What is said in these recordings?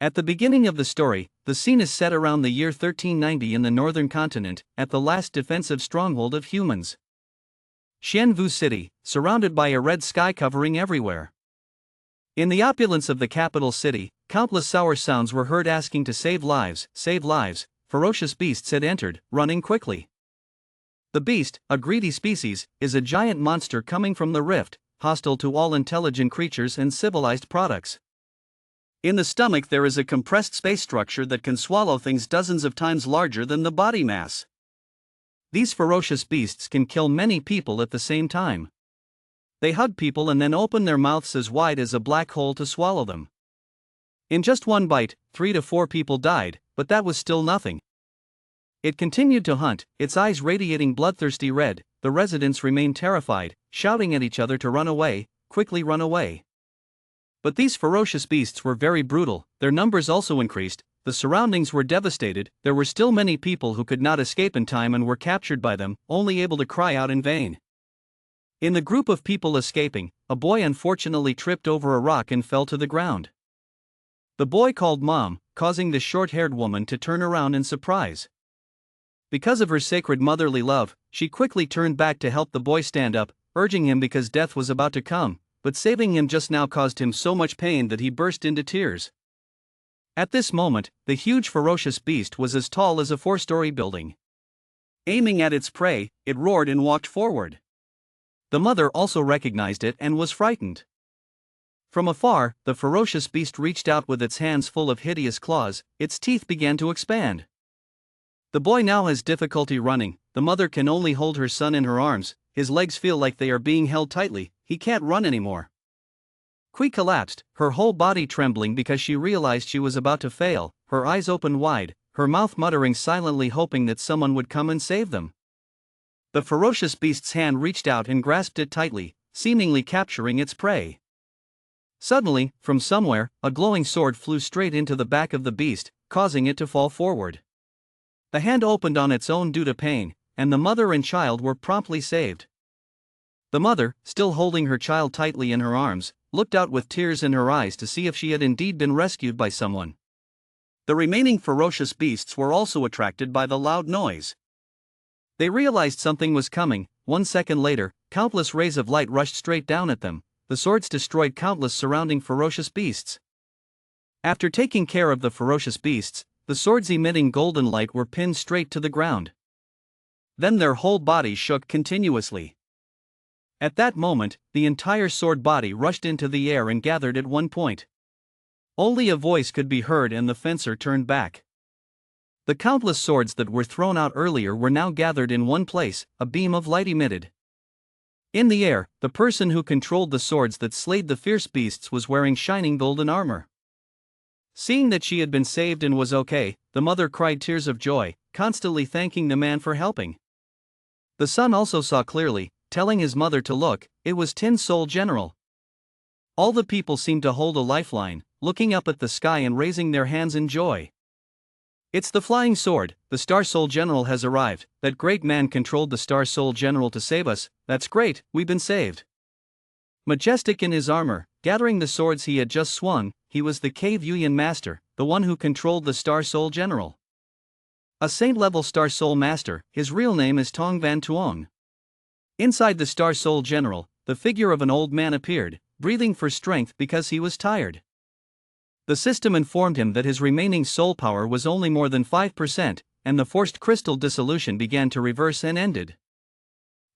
At the beginning of the story, the scene is set around the year 1390 in the northern continent, at the last defensive stronghold of humans. Xianvu City, surrounded by a red sky covering everywhere. In the opulence of the capital city, countless sour sounds were heard asking to save lives, save lives. Ferocious beasts had entered, running quickly. The beast, a greedy species, is a giant monster coming from the rift, hostile to all intelligent creatures and civilized products. In the stomach there is a compressed space structure that can swallow things dozens of times larger than the body mass. These ferocious beasts can kill many people at the same time. They hug people and then open their mouths as wide as a black hole to swallow them. In just one bite, 3 to 4 people died, but that was still nothing. It continued to hunt, its eyes radiating bloodthirsty red. The residents remained terrified, shouting at each other to run away, quickly run away. But these ferocious beasts were very brutal, their numbers also increased, the surroundings were devastated, there were still many people who could not escape in time and were captured by them, only able to cry out in vain. In the group of people escaping, a boy unfortunately tripped over a rock and fell to the ground. The boy called Mom, causing the short-haired woman to turn around in surprise. Because of her sacred motherly love, she quickly turned back to help the boy stand up, urging him because death was about to come, but saving him just now caused him so much pain that he burst into tears. At this moment, the huge ferocious beast was as tall as a 4-story building. Aiming at its prey, it roared and walked forward. The mother also recognized it and was frightened. From afar, the ferocious beast reached out with its hands full of hideous claws, its teeth began to expand. The boy now has difficulty running, the mother can only hold her son in her arms, his legs feel like they are being held tightly, he can't run anymore. Kui collapsed, her whole body trembling because she realized she was about to fail, her eyes open wide, her mouth muttering silently hoping that someone would come and save them. The ferocious beast's hand reached out and grasped it tightly, seemingly capturing its prey. Suddenly, from somewhere, a glowing sword flew straight into the back of the beast, causing it to fall forward. The hand opened on its own due to pain, and the mother and child were promptly saved. The mother, still holding her child tightly in her arms, looked out with tears in her eyes to see if she had indeed been rescued by someone. The remaining ferocious beasts were also attracted by the loud noise. They realized something was coming. 1 second later, countless rays of light rushed straight down at them. The swords destroyed countless surrounding ferocious beasts. After taking care of the ferocious beasts, the swords emitting golden light were pinned straight to the ground. Then their whole bodies shook continuously. At that moment, the entire sword body rushed into the air and gathered at one point. Only a voice could be heard and the fencer turned back. The countless swords that were thrown out earlier were now gathered in one place, a beam of light emitted. In the air, the person who controlled the swords that slayed the fierce beasts was wearing shining golden armor. Seeing that she had been saved and was okay, the mother cried tears of joy, constantly thanking the man for helping. The son also saw clearly, telling his mother to look, it was Tin Soul General. All the people seemed to hold a lifeline, looking up at the sky and raising their hands in joy. It's the flying sword, the Star Soul General has arrived, that great man controlled the Star Soul General to save us, that's great, we've been saved. Majestic in his armor, gathering the swords he had just swung, he was the Cave Yuyan Master, the one who controlled the Star Soul General. A saint-level Star Soul Master, his real name is Tong Van Tuong. Inside the Star Soul General, the figure of an old man appeared, breathing for strength because he was tired. The system informed him that his remaining soul power was only more than 5%, and the forced crystal dissolution began to reverse and ended.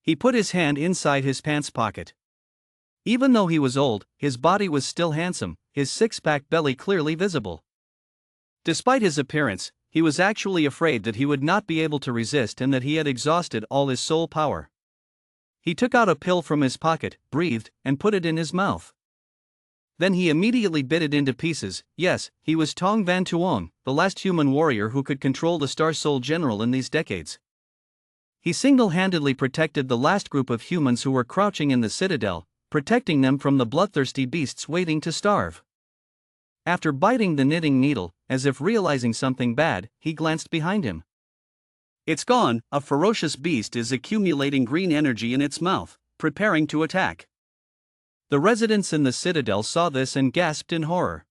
He put his hand inside his pants pocket. Even though he was old, his body was still handsome, his six-pack belly clearly visible. Despite his appearance, he was actually afraid that he would not be able to resist and that he had exhausted all his soul power. He took out a pill from his pocket, breathed, and put it in his mouth. Then he immediately bit it into pieces. Yes, he was Tong Van Tuong, the last human warrior who could control the Star Soul General in these decades. He single-handedly protected the last group of humans who were crouching in the citadel, protecting them from the bloodthirsty beasts waiting to starve. After biting the knitting needle, as if realizing something bad, he glanced behind him. It's gone, a ferocious beast is accumulating green energy in its mouth, preparing to attack. The residents in the citadel saw this and gasped in horror.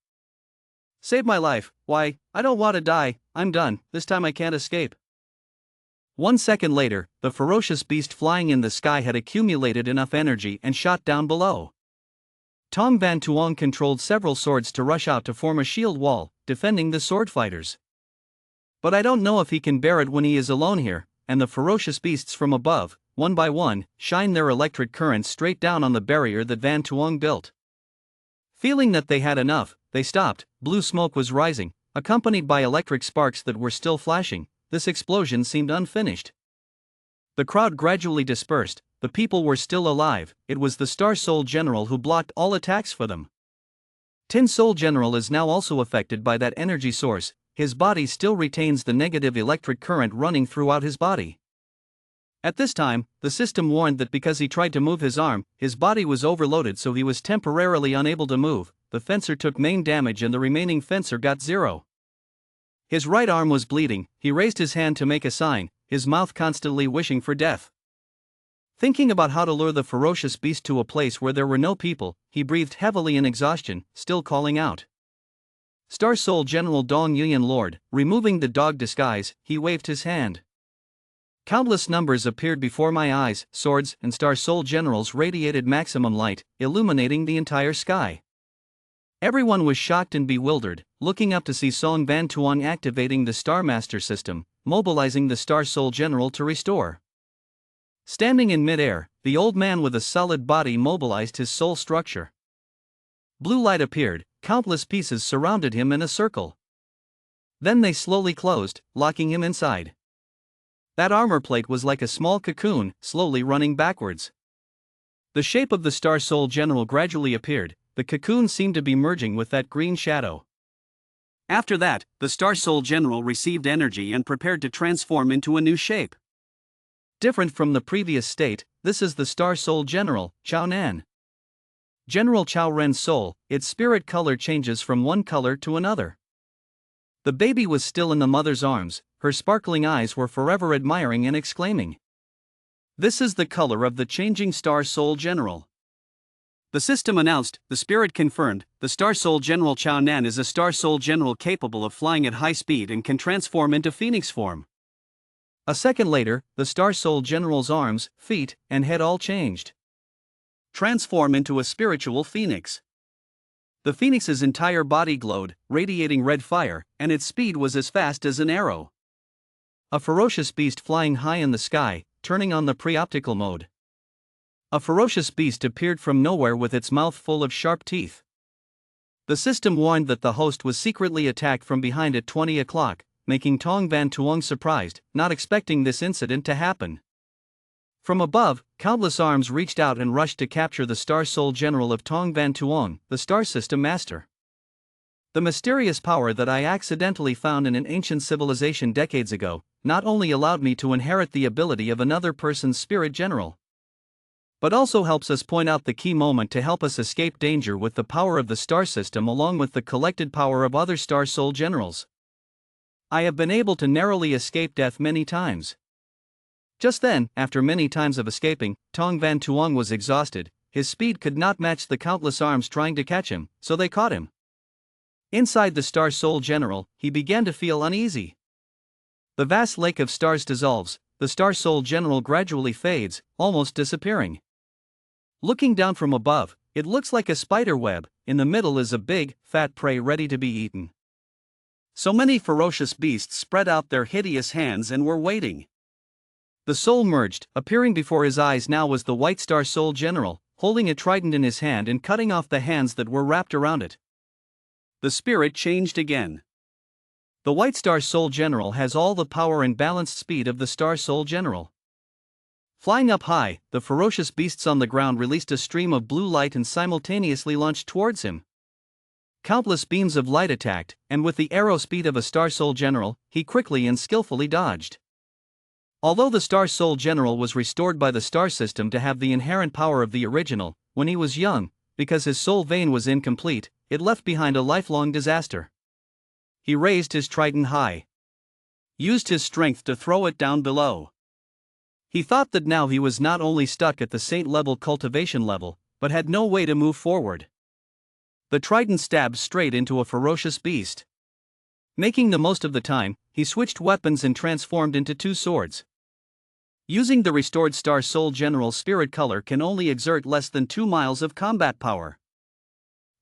Save my life. Why, I don't want to die, I'm done, this time I can't escape. 1 second later, the ferocious beast flying in the sky had accumulated enough energy and shot down below. Tong Van Tuong controlled several swords to rush out to form a shield wall, defending the sword fighters. But I don't know if he can bear it when he is alone here, and the ferocious beasts from above, one by one, shine their electric currents straight down on the barrier that Van Tuong built. Feeling that they had enough, they stopped. Blue smoke was rising, accompanied by electric sparks that were still flashing. This explosion seemed unfinished. The crowd gradually dispersed. The people were still alive. It was the Star Soul General who blocked all attacks for them. Tin Soul General is now also affected by that energy source. His body still retains the negative electric current running throughout his body. At this time, the system warned that because he tried to move his arm, his body was overloaded, so he was temporarily unable to move. The fencer took main damage and the remaining fencer got 0. His right arm was bleeding. He raised his hand to make a sign, his mouth constantly wishing for death. Thinking about how to lure the ferocious beast to a place where there were no people, he breathed heavily in exhaustion, still calling out. Star Soul General Dong Yuan Lord, removing the dog disguise, he waved his hand. Countless numbers appeared before my eyes. Swords and Star Soul Generals radiated maximum light, illuminating the entire sky. Everyone was shocked and bewildered, looking up to see Song Van Tuong activating the Star Master system, mobilizing the Star Soul General to restore. Standing in mid-air, the old man with a solid body mobilized his soul structure. Blue light appeared, countless pieces surrounded him in a circle. Then they slowly closed, locking him inside. That armor plate was like a small cocoon, slowly running backwards. The shape of the Star Soul General gradually appeared. The cocoon seemed to be merging with that green shadow. After that, the Star Soul General received energy and prepared to transform into a new shape. Different from the previous state, this is the Star Soul General, Chao Nan. General Chao Ren's soul, its spirit color changes from one color to another. The baby was still in the mother's arms, her sparkling eyes were forever admiring and exclaiming. This is the color of the changing Star Soul General. The system announced, the spirit confirmed, the Star Soul General Chao Nan is a Star Soul General capable of flying at high speed and can transform into phoenix form. A second later, the Star Soul General's arms, feet, and head all changed. Transform into a spiritual phoenix. The phoenix's entire body glowed, radiating red fire, and its speed was as fast as an arrow. A ferocious beast flying high in the sky, turning on the pre-optical mode. A ferocious beast appeared from nowhere with its mouth full of sharp teeth. The system warned that the host was secretly attacked from behind at 20 o'clock, making Tong Van Tuong surprised, not expecting this incident to happen. From above, countless arms reached out and rushed to capture the Star Soul General of Tong Van Tuong, the Star System Master. The mysterious power that I accidentally found in an ancient civilization decades ago, not only allowed me to inherit the ability of another person's spirit general, but also helps us point out the key moment to help us escape danger with the power of the star system along with the collected power of other Star Soul Generals. I have been able to narrowly escape death many times. Just then, after many times of escaping, Tong Van Tuong was exhausted. His speed could not match the countless arms trying to catch him, so they caught him. Inside the Star Soul General, he began to feel uneasy. The vast lake of stars dissolves, the Star Soul General gradually fades, almost disappearing. Looking down from above, it looks like a spider web. In the middle is a big, fat prey ready to be eaten. So many ferocious beasts spread out their hideous hands and were waiting. The soul merged. Appearing before his eyes now was the white Star Soul General, holding a trident in his hand and cutting off the hands that were wrapped around it. The spirit changed again. The white Star Soul General has all the power and balanced speed of the Star Soul General. Flying up high, the ferocious beasts on the ground released a stream of blue light and simultaneously launched towards him. Countless beams of light attacked, and with the arrow speed of a Star Soul General, he quickly and skillfully dodged. Although the Star Soul General was restored by the star system to have the inherent power of the original, when he was young, because his soul vein was incomplete, it left behind a lifelong disaster. He raised his trident high, used his strength to throw it down below. He thought that now he was not only stuck at the saint level cultivation level, but had no way to move forward. The trident stabbed straight into a ferocious beast. Making the most of the time, he switched weapons and transformed into two swords. Using the restored Star Soul General's spirit color can only exert less than 2 miles of combat power.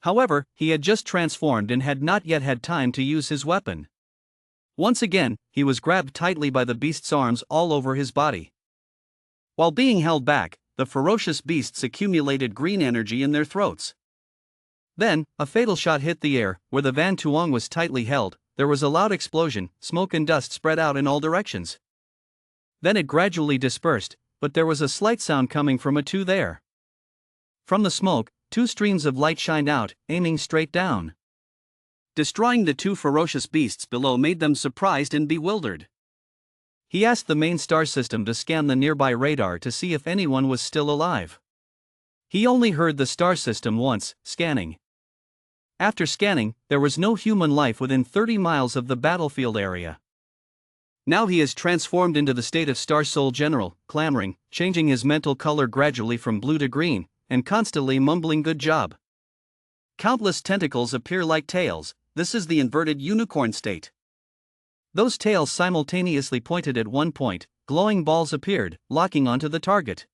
However, he had just transformed and had not yet had time to use his weapon. Once again, he was grabbed tightly by the beast's arms all over his body. While being held back, the ferocious beasts accumulated green energy in their throats. Then, a fatal shot hit the air. Where the Van Tuong was tightly held, there was a loud explosion, smoke and dust spread out in all directions. Then it gradually dispersed, but there was a slight sound coming from a two there. From the smoke, 2 streams of light shined out, aiming straight down. Destroying the 2 ferocious beasts below made them surprised and bewildered. He asked the main star system to scan the nearby radar to see if anyone was still alive. He only heard the star system once, scanning. After scanning, there was no human life within 30 miles of the battlefield area. Now he is transformed into the state of Star Soul General, clamoring, changing his mental color gradually from blue to green, and constantly mumbling "good job." Countless tentacles appear like tails. This is the inverted unicorn state. Those tails simultaneously pointed at one point, glowing balls appeared, locking onto the target.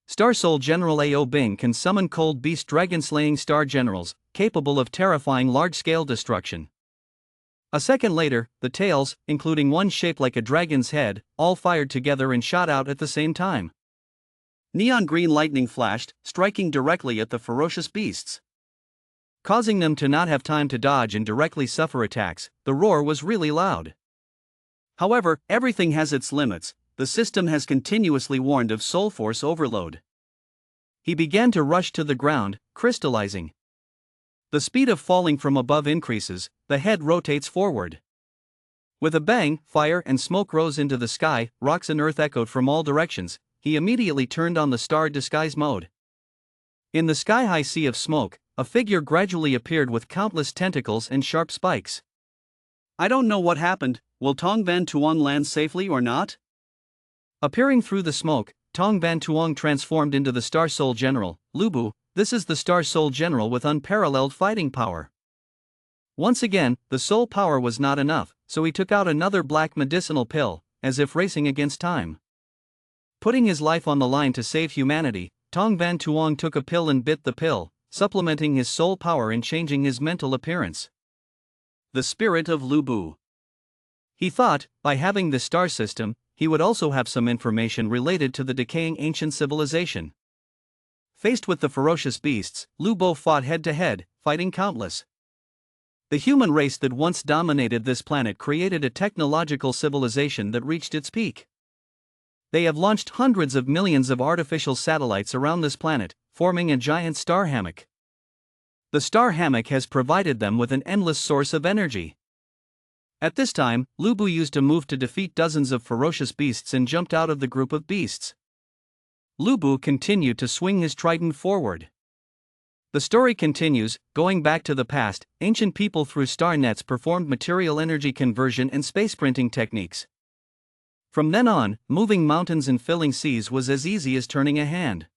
Star Soul General Ao Bing can summon cold beast dragon-slaying star generals, capable of terrifying large-scale destruction. A second later, the tails, including one shaped like a dragon's head, all fired together and shot out at the same time. Neon green lightning flashed, striking directly at the ferocious beasts. Causing them to not have time to dodge and directly suffer attacks. The roar was really loud. However, everything has its limits. The system has continuously warned of soul force overload. He began to rush to the ground, crystallizing. The speed of falling from above increases, the head rotates forward. With a bang, fire and smoke rose into the sky, rocks and earth echoed from all directions. He immediately turned on the star disguise mode. In the sky-high sea of smoke, a figure gradually appeared with countless tentacles and sharp spikes. I don't know what happened. Will Tong Van Tuong land safely or not? Appearing through the smoke, Tong Van Tuong transformed into the Star Soul General, Lubu. This is the Star Soul General with unparalleled fighting power. Once again, the soul power was not enough, so he took out another black medicinal pill, as if racing against time. Putting his life on the line to save humanity, Tong Van Tuong took a pill and bit the pill, supplementing his soul power and changing his mental appearance. The spirit of Lubu. He thought, by having the star system, he would also have some information related to the decaying ancient civilization. Faced with the ferocious beasts, Lubo fought head-to-head, fighting countless. The human race that once dominated this planet created a technological civilization that reached its peak. They have launched hundreds of millions of artificial satellites around this planet, forming a giant star hammock. The star hammock has provided them with an endless source of energy. At this time, Lubu used a move to defeat dozens of ferocious beasts and jumped out of the group of beasts. Lubu continued to swing his trident forward. The story continues. Going back to the past, ancient people through star nets performed material energy conversion and space printing techniques. From then on, moving mountains and filling seas was as easy as turning a hand.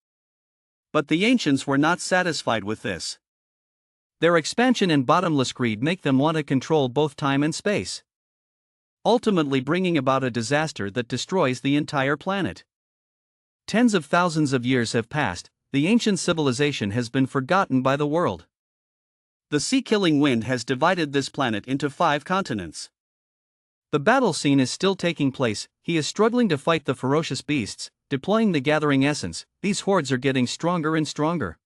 But the ancients were not satisfied with this. Their expansion and bottomless greed make them want to control both time and space, ultimately bringing about a disaster that destroys the entire planet. Tens of thousands of years have passed. The ancient civilization has been forgotten by the world. The sea-killing wind has divided this planet into 5 continents. The battle scene is still taking place. He is struggling to fight the ferocious beasts, deploying the gathering essence. These hordes are getting stronger and stronger.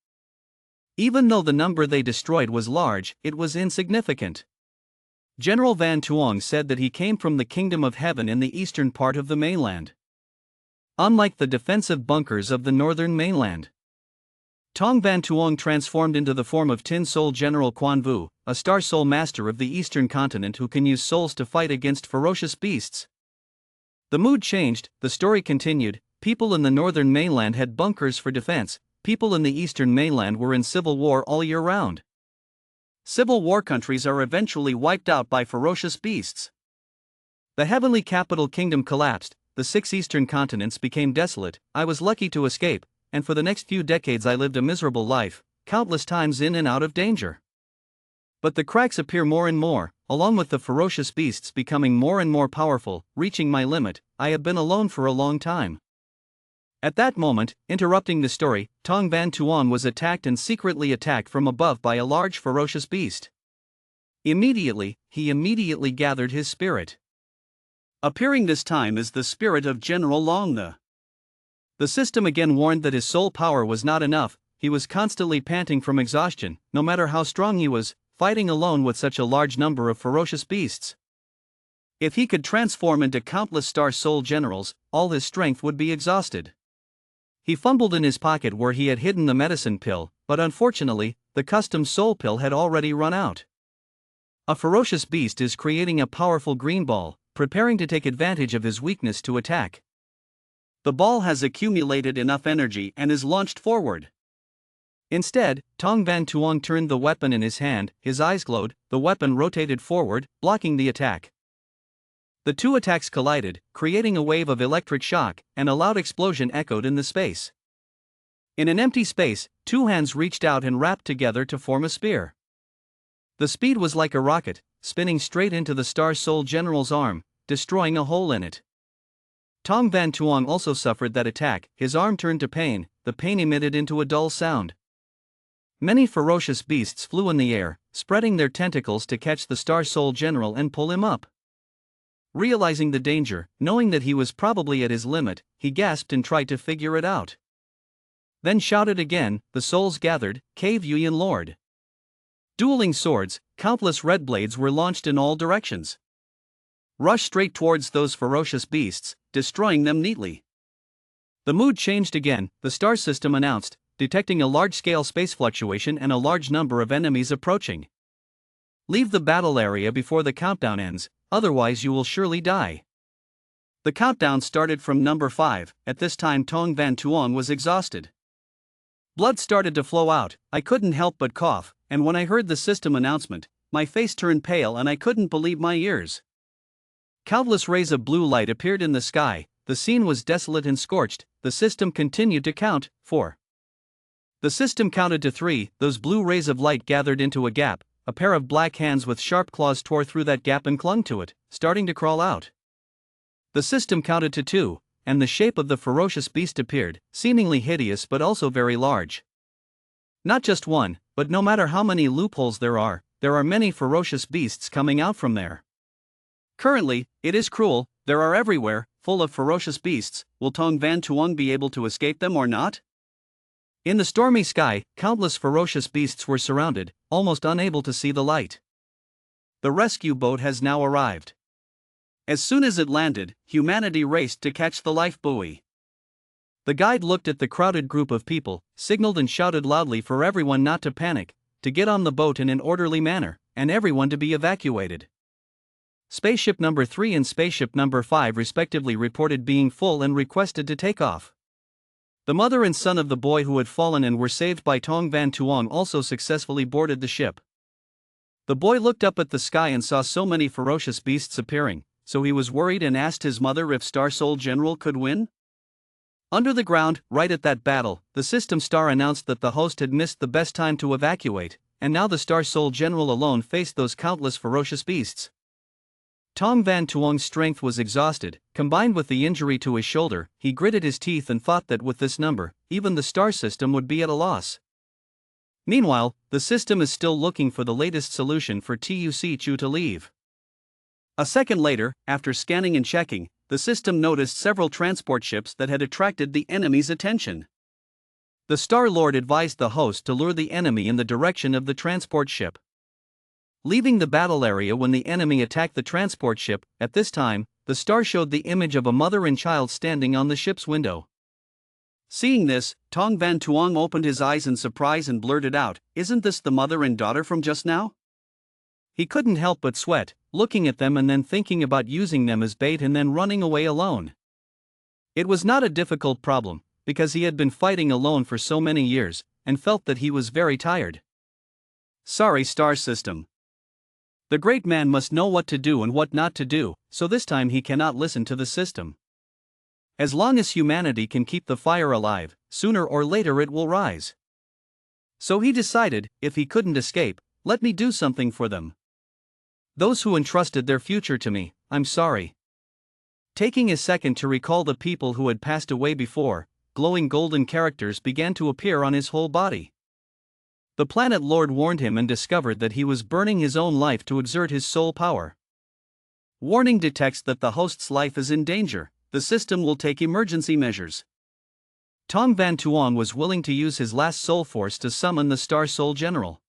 Even though the number they destroyed was large, it was insignificant. General Van Tuong said that he came from the Kingdom of Heaven in the eastern part of the mainland. Unlike the defensive bunkers of the northern mainland, Tong Van Tuong transformed into the form of Tin Soul General Quan Vu, a Star Soul Master of the eastern continent who can use souls to fight against ferocious beasts. The mood changed. The story continued. People in the northern mainland had bunkers for defense. People in the eastern mainland were in civil war all year round. Civil war countries are eventually wiped out by ferocious beasts. The heavenly capital kingdom collapsed. The 6 eastern continents became desolate. I was lucky to escape, and for the next few decades I lived a miserable life. countless times in and out of danger. But the cracks appear more and more, along with the ferocious beasts becoming more and more powerful. Reaching my limit, I have been alone for a long time. At that moment, interrupting the story, Tong Van Tuong was attacked and secretly attacked from above by a large ferocious beast. He immediately gathered his spirit. Appearing this time is the spirit of General Long. The system again warned that his soul power was not enough. He was constantly panting from exhaustion, no matter how strong he was, fighting alone with such a large number of ferocious beasts. If he could transform into countless star soul generals, all his strength would be exhausted. He fumbled in his pocket where he had hidden the medicine pill, but unfortunately, the custom soul pill had already run out. A ferocious beast is creating a powerful green ball, preparing to take advantage of his weakness to attack. The ball has accumulated enough energy and is launched forward. Instead, Tong Van Tuong turned the weapon in his hand, his eyes glowed, the weapon rotated forward, blocking the attack. The two attacks collided, creating a wave of electric shock, and a loud explosion echoed in the space. In an empty space, two hands reached out and wrapped together to form a spear. The speed was like a rocket, spinning straight into the Star Soul General's arm, destroying a hole in it. Tong Van Tuong also suffered that attack, his arm turned to pain, the pain emitted into a dull sound. Many ferocious beasts flew in the air, spreading their tentacles to catch the Star Soul General and pull him up. Realizing the danger, knowing that he was probably at his limit, he gasped and tried to figure it out. Then shouted again, the souls gathered, Cave Yuyan Lord. Dueling swords, countless red blades were launched in all directions. Rush straight towards those ferocious beasts, destroying them neatly. The mood changed again, the star system announced, detecting a large-scale space fluctuation and a large number of enemies approaching. Leave the battle area before the countdown ends, otherwise you will surely die. The countdown started from number 5, at this time Tong Van Tuong was exhausted. Blood started to flow out, I couldn't help but cough, and when I heard the system announcement, my face turned pale and I couldn't believe my ears. Countless rays of blue light appeared in the sky, the scene was desolate and scorched, the system continued to count, 4. The system counted to 3, those blue rays of light gathered into a gap, a pair of black hands with sharp claws tore through that gap and clung to it, starting to crawl out. The system counted to 2, and the shape of the ferocious beast appeared, seemingly hideous but also very large. Not just one, but no matter how many loopholes there are many ferocious beasts coming out from there. Currently, it is cruel, there are everywhere, full of ferocious beasts. Will Tong Van Tuong be able to escape them or not? In the stormy sky, countless ferocious beasts were surrounded, almost unable to see the light. The rescue boat has now arrived. As soon as it landed, humanity raced to catch the life buoy. The guide looked at the crowded group of people, signaled and shouted loudly for everyone not to panic, to get on the boat in an orderly manner, and everyone to be evacuated. Spaceship number 3 and spaceship number 5 respectively reported being full and requested to take off. The mother and son of the boy who had fallen and were saved by Tong Van Tuong also successfully boarded the ship. The boy looked up at the sky and saw so many ferocious beasts appearing, so he was worried and asked his mother if Star Soul General could win. Under the ground, right at that battle, the system star announced that the host had missed the best time to evacuate, and now the Star Soul General alone faced those countless ferocious beasts. Tong Van Tuong's strength was exhausted, combined with the injury to his shoulder. He gritted his teeth and thought that with this number, even the star system would be at a loss. Meanwhile, the system is still looking for the latest solution for Tuc Chu to leave. A second later, after scanning and checking, the system noticed several transport ships that had attracted the enemy's attention. The Star Lord advised the host to lure the enemy in the direction of the transport ship. Leaving the battle area when the enemy attacked the transport ship, at this time, the star showed the image of a mother and child standing on the ship's window. Seeing this, Tong Van Tuong opened his eyes in surprise and blurted out, "Isn't this the mother and daughter from just now?" He couldn't help but sweat, looking at them and then thinking about using them as bait and then running away alone. It was not a difficult problem, because he had been fighting alone for so many years, and felt that he was very tired. Sorry, star system. The great man must know what to do and what not to do, so this time he cannot listen to the system. As long as humanity can keep the fire alive, sooner or later it will rise. So he decided, if he couldn't escape, let me do something for them. Those who entrusted their future to me, I'm sorry. Taking a second to recall the people who had passed away before, glowing golden characters began to appear on his whole body. The planet lord warned him and discovered that he was burning his own life to exert his soul power. Warning detects that the host's life is in danger. The system will take emergency measures. Tong Van Tuong was willing to use his last soul force to summon the Star Soul General.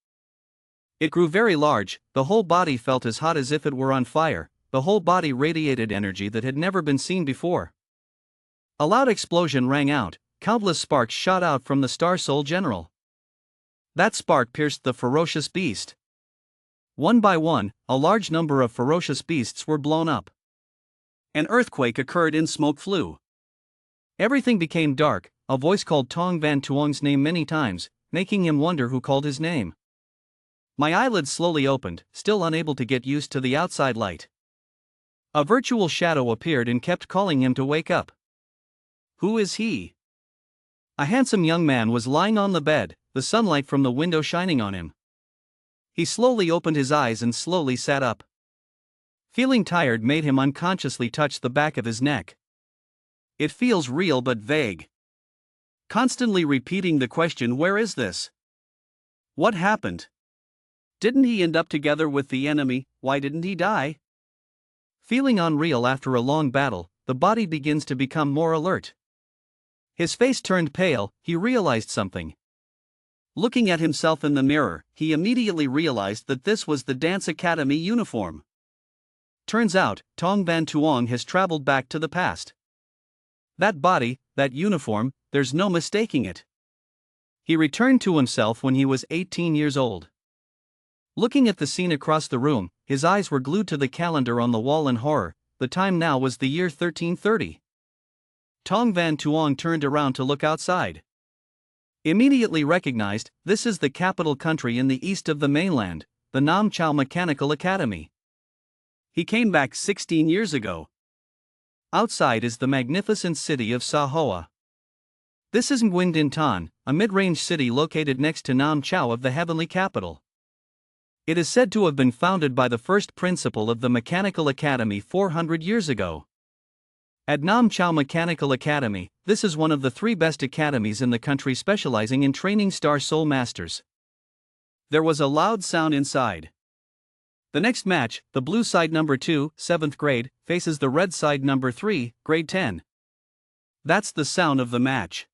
It grew very large, the whole body felt as hot as if it were on fire, the whole body radiated energy that had never been seen before. A loud explosion rang out, countless sparks shot out from the Star Soul General. That spark pierced the ferocious beast. One by one, a large number of ferocious beasts were blown up. An earthquake occurred and smoke flew. Everything became dark. A voice called Tong Van Tuong's name many times, making him wonder who called his name. My eyelids slowly opened, still unable to get used to the outside light. A virtual shadow appeared and kept calling him to wake up. Who is he? A handsome young man was lying on the bed, the sunlight from the window shining on him. He slowly opened his eyes and slowly sat up. Feeling tired made him unconsciously touch the back of his neck. It feels real but vague. Constantly repeating the question, where is this? What happened? Didn't he end up together with the enemy? Why didn't he die? Feeling unreal after a long battle, the body begins to become more alert. His face turned pale. He realized something. Looking at himself in the mirror, he immediately realized that this was the Dance Academy uniform. Turns out, Tong Van Tuong has traveled back to the past. That body, that uniform, there's no mistaking it. He returned to himself when he was 18 years old. Looking at the scene across the room, his eyes were glued to the calendar on the wall in horror. The time now was the year 1330. Tong Van Tuong turned around to look outside. Immediately recognized, this is the capital country in the east of the mainland, the Nam Chao Mechanical Academy. He came back 16 years ago. Outside is the magnificent city of Sa Hoa. This is Nguyen Din Tan, a mid-range city located next to Nam Chao of the heavenly capital. It is said to have been founded by the first principal of the Mechanical Academy 400 years ago. At Nam Chao Mechanical Academy, this is one of the 3 best academies in the country specializing in training Star Soul Masters. There was a loud sound inside. The next match, the blue side number 2, 7th grade, faces the red side number 3, grade 10. That's the sound of the match.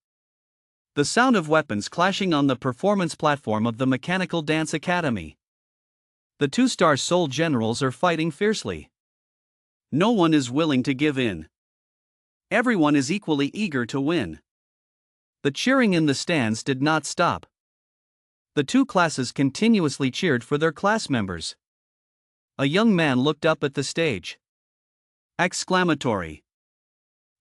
The sound of weapons clashing on the performance platform of the Mechanical Dance Academy. The 2 Star Soul Generals are fighting fiercely. No one is willing to give in. Everyone is equally eager to win. The cheering in the stands did not stop. The 2 classes continuously cheered for their class members. A young man looked up at the stage. Exclamatory.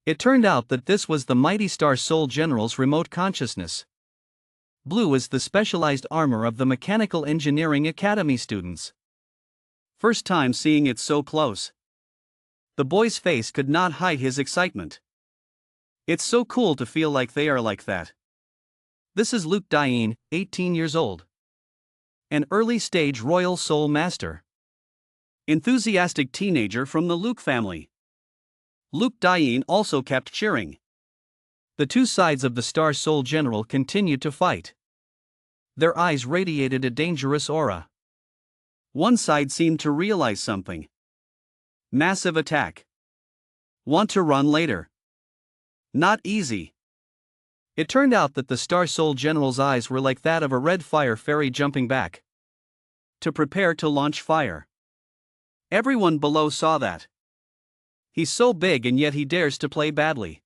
It turned out that this was the mighty Star Soul General's remote consciousness. Blue is the specialized armor of the Mechanical Engineering Academy students. First time seeing it so close. The boy's face could not hide his excitement. It's so cool to feel like they are like that. This is Luke Diane, 18 years old. An early stage Royal Soul Master. Enthusiastic teenager from the Luke family. Luke Diane also kept cheering. The 2 sides of the Star Soul General continued to fight. Their eyes radiated a dangerous aura. One side seemed to realize something. Massive attack. Want to run later. Not easy. It turned out that the Star Soul General's eyes were like that of a red fire fairy jumping back to prepare to launch fire. Everyone below saw that. He's so big and yet he dares to play badly.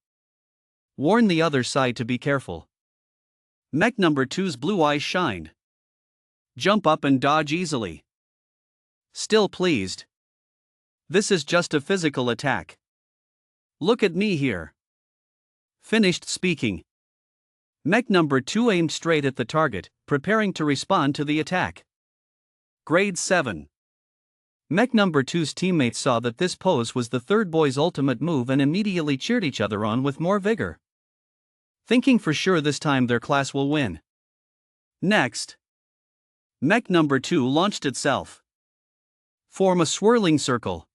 Warn the other side to be careful. Mech number 2's blue eyes shined. Jump up and dodge easily. Still pleased. This is just a physical attack. Look at me here. Finished speaking. Mech number 2 aimed straight at the target, preparing to respond to the attack. Grade 7. Mech number 2's teammates saw that this pose was the 3rd boy's ultimate move and immediately cheered each other on with more vigor. Thinking for sure this time their class will win. Next, mech number 2 launched itself. Form a swirling circle.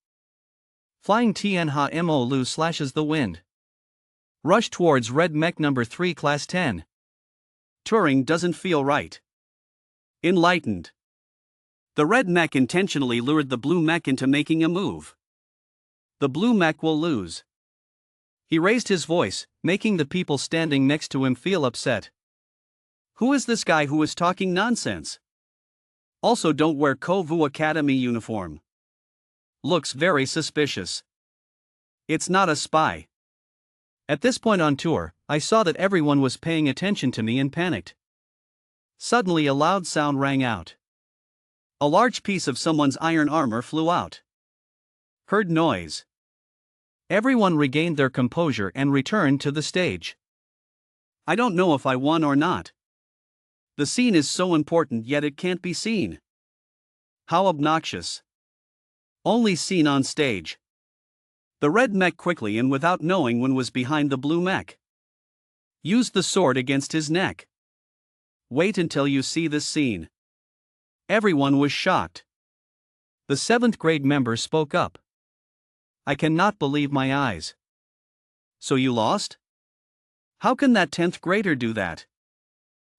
Flying Tianha Mo Lu slashes the wind. Rush towards red mech number 3 class 10. Touring doesn't feel right. Enlightened. The red mech intentionally lured the blue mech into making a move. The blue mech will lose. He raised his voice, making the people standing next to him feel upset. Who is this guy who is talking nonsense? Also, don't wear Kovu Academy uniform. Looks very suspicious. It's not a spy. At this point on tour, I saw that everyone was paying attention to me and panicked. Suddenly a loud sound rang out. A large piece of someone's iron armor flew out. Heard noise. Everyone regained their composure and returned to the stage. I don't know if I won or not. The scene is so important, yet it can't be seen. How obnoxious. Only seen on stage. The red mech quickly and without knowing when was behind the blue mech. Used the sword against his neck. Wait until you see this scene. Everyone was shocked. The 7th grade member spoke up. I cannot believe my eyes. So you lost? How can that 10th grader do that?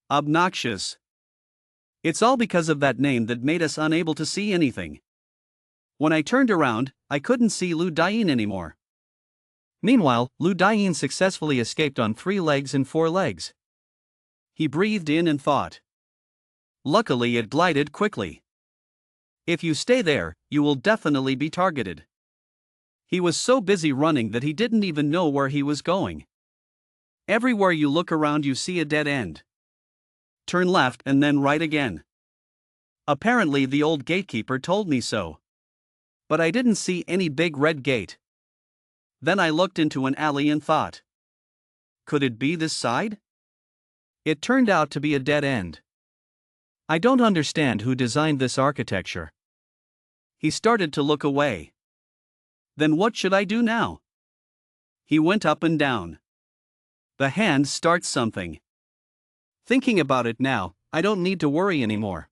Obnoxious. It's all because of that name that made us unable to see anything. When I turned around, I couldn't see Lu Dian anymore. Meanwhile, Lu Dian successfully escaped on 3 legs and 4 legs. He breathed in and thought. Luckily, it glided quickly. If you stay there, you will definitely be targeted. He was so busy running that he didn't even know where he was going. Everywhere you look around, you see a dead end. Turn left and then right again. Apparently, the old gatekeeper told me so. But I didn't see any big red gate. Then I looked into an alley and thought. Could it be this side? It turned out to be a dead end. I don't understand who designed this architecture. He started to look away. Then what should I do now? He went up and down. The hand starts something. Thinking about it now, I don't need to worry anymore.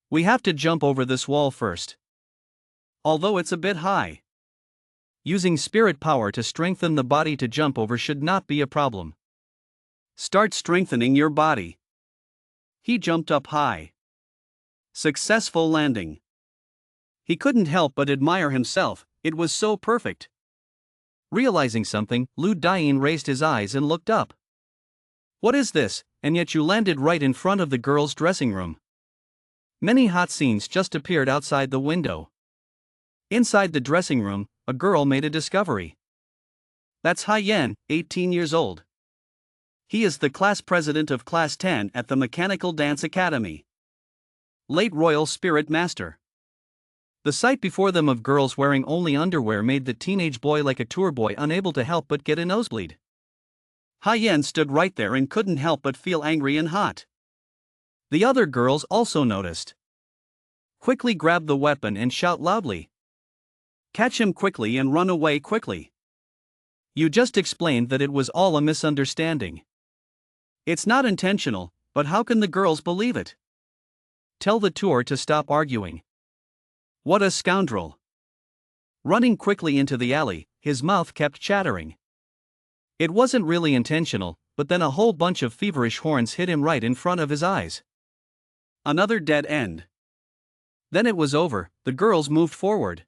We have to jump over this wall first. Although it's a bit high. Using spirit power to strengthen the body to jump over should not be a problem. Start strengthening your body. He jumped up high. Successful landing. He couldn't help but admire himself, it was so perfect. Realizing something, Lu Dian raised his eyes and looked up. What is this, and yet you landed right in front of the girls' dressing room. Many hot scenes just appeared outside the window. Inside the dressing room, a girl made a discovery. That's Hai Yan, 18 years old. He is the class president of Class 10 at the Mechanical Dance Academy. Late Royal Spirit Master. The sight before them of girls wearing only underwear made the teenage boy like a tour boy unable to help but get a nosebleed. Hai Yan stood right there and couldn't help but feel angry and hot. The other girls also noticed. Quickly grab the weapon and shout loudly. Catch him quickly and run away quickly. You just explained that it was all a misunderstanding. It's not intentional, but how can the girls believe it? Tell the tour to stop arguing. What a scoundrel. Running quickly into the alley, his mouth kept chattering. It wasn't really intentional, but then a whole bunch of feverish horns hit him right in front of his eyes. Another dead end. Then it was over, the girls moved forward.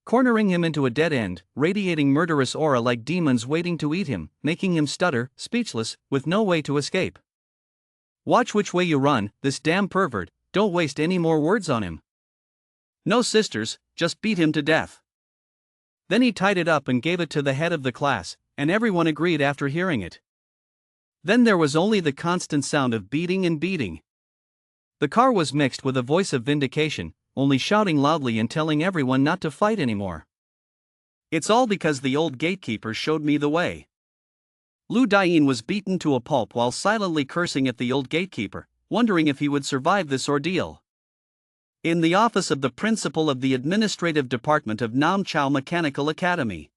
Cornering him into a dead end, radiating murderous aura like demons waiting to eat him, making him stutter, speechless, with no way to escape. Watch which way you run, this damn pervert, don't waste any more words on him. No sisters, just beat him to death. Then he tied it up and gave it to the head of the class, and everyone agreed after hearing it. Then there was only the constant sound of beating and beating. The car was mixed with a voice of vindication, only shouting loudly and telling everyone not to fight anymore. It's all because the old gatekeeper showed me the way. Lu Dian was beaten to a pulp while silently cursing at the old gatekeeper, wondering if he would survive this ordeal. In the office of the principal of the administrative department of Nam Chao Mechanical Academy.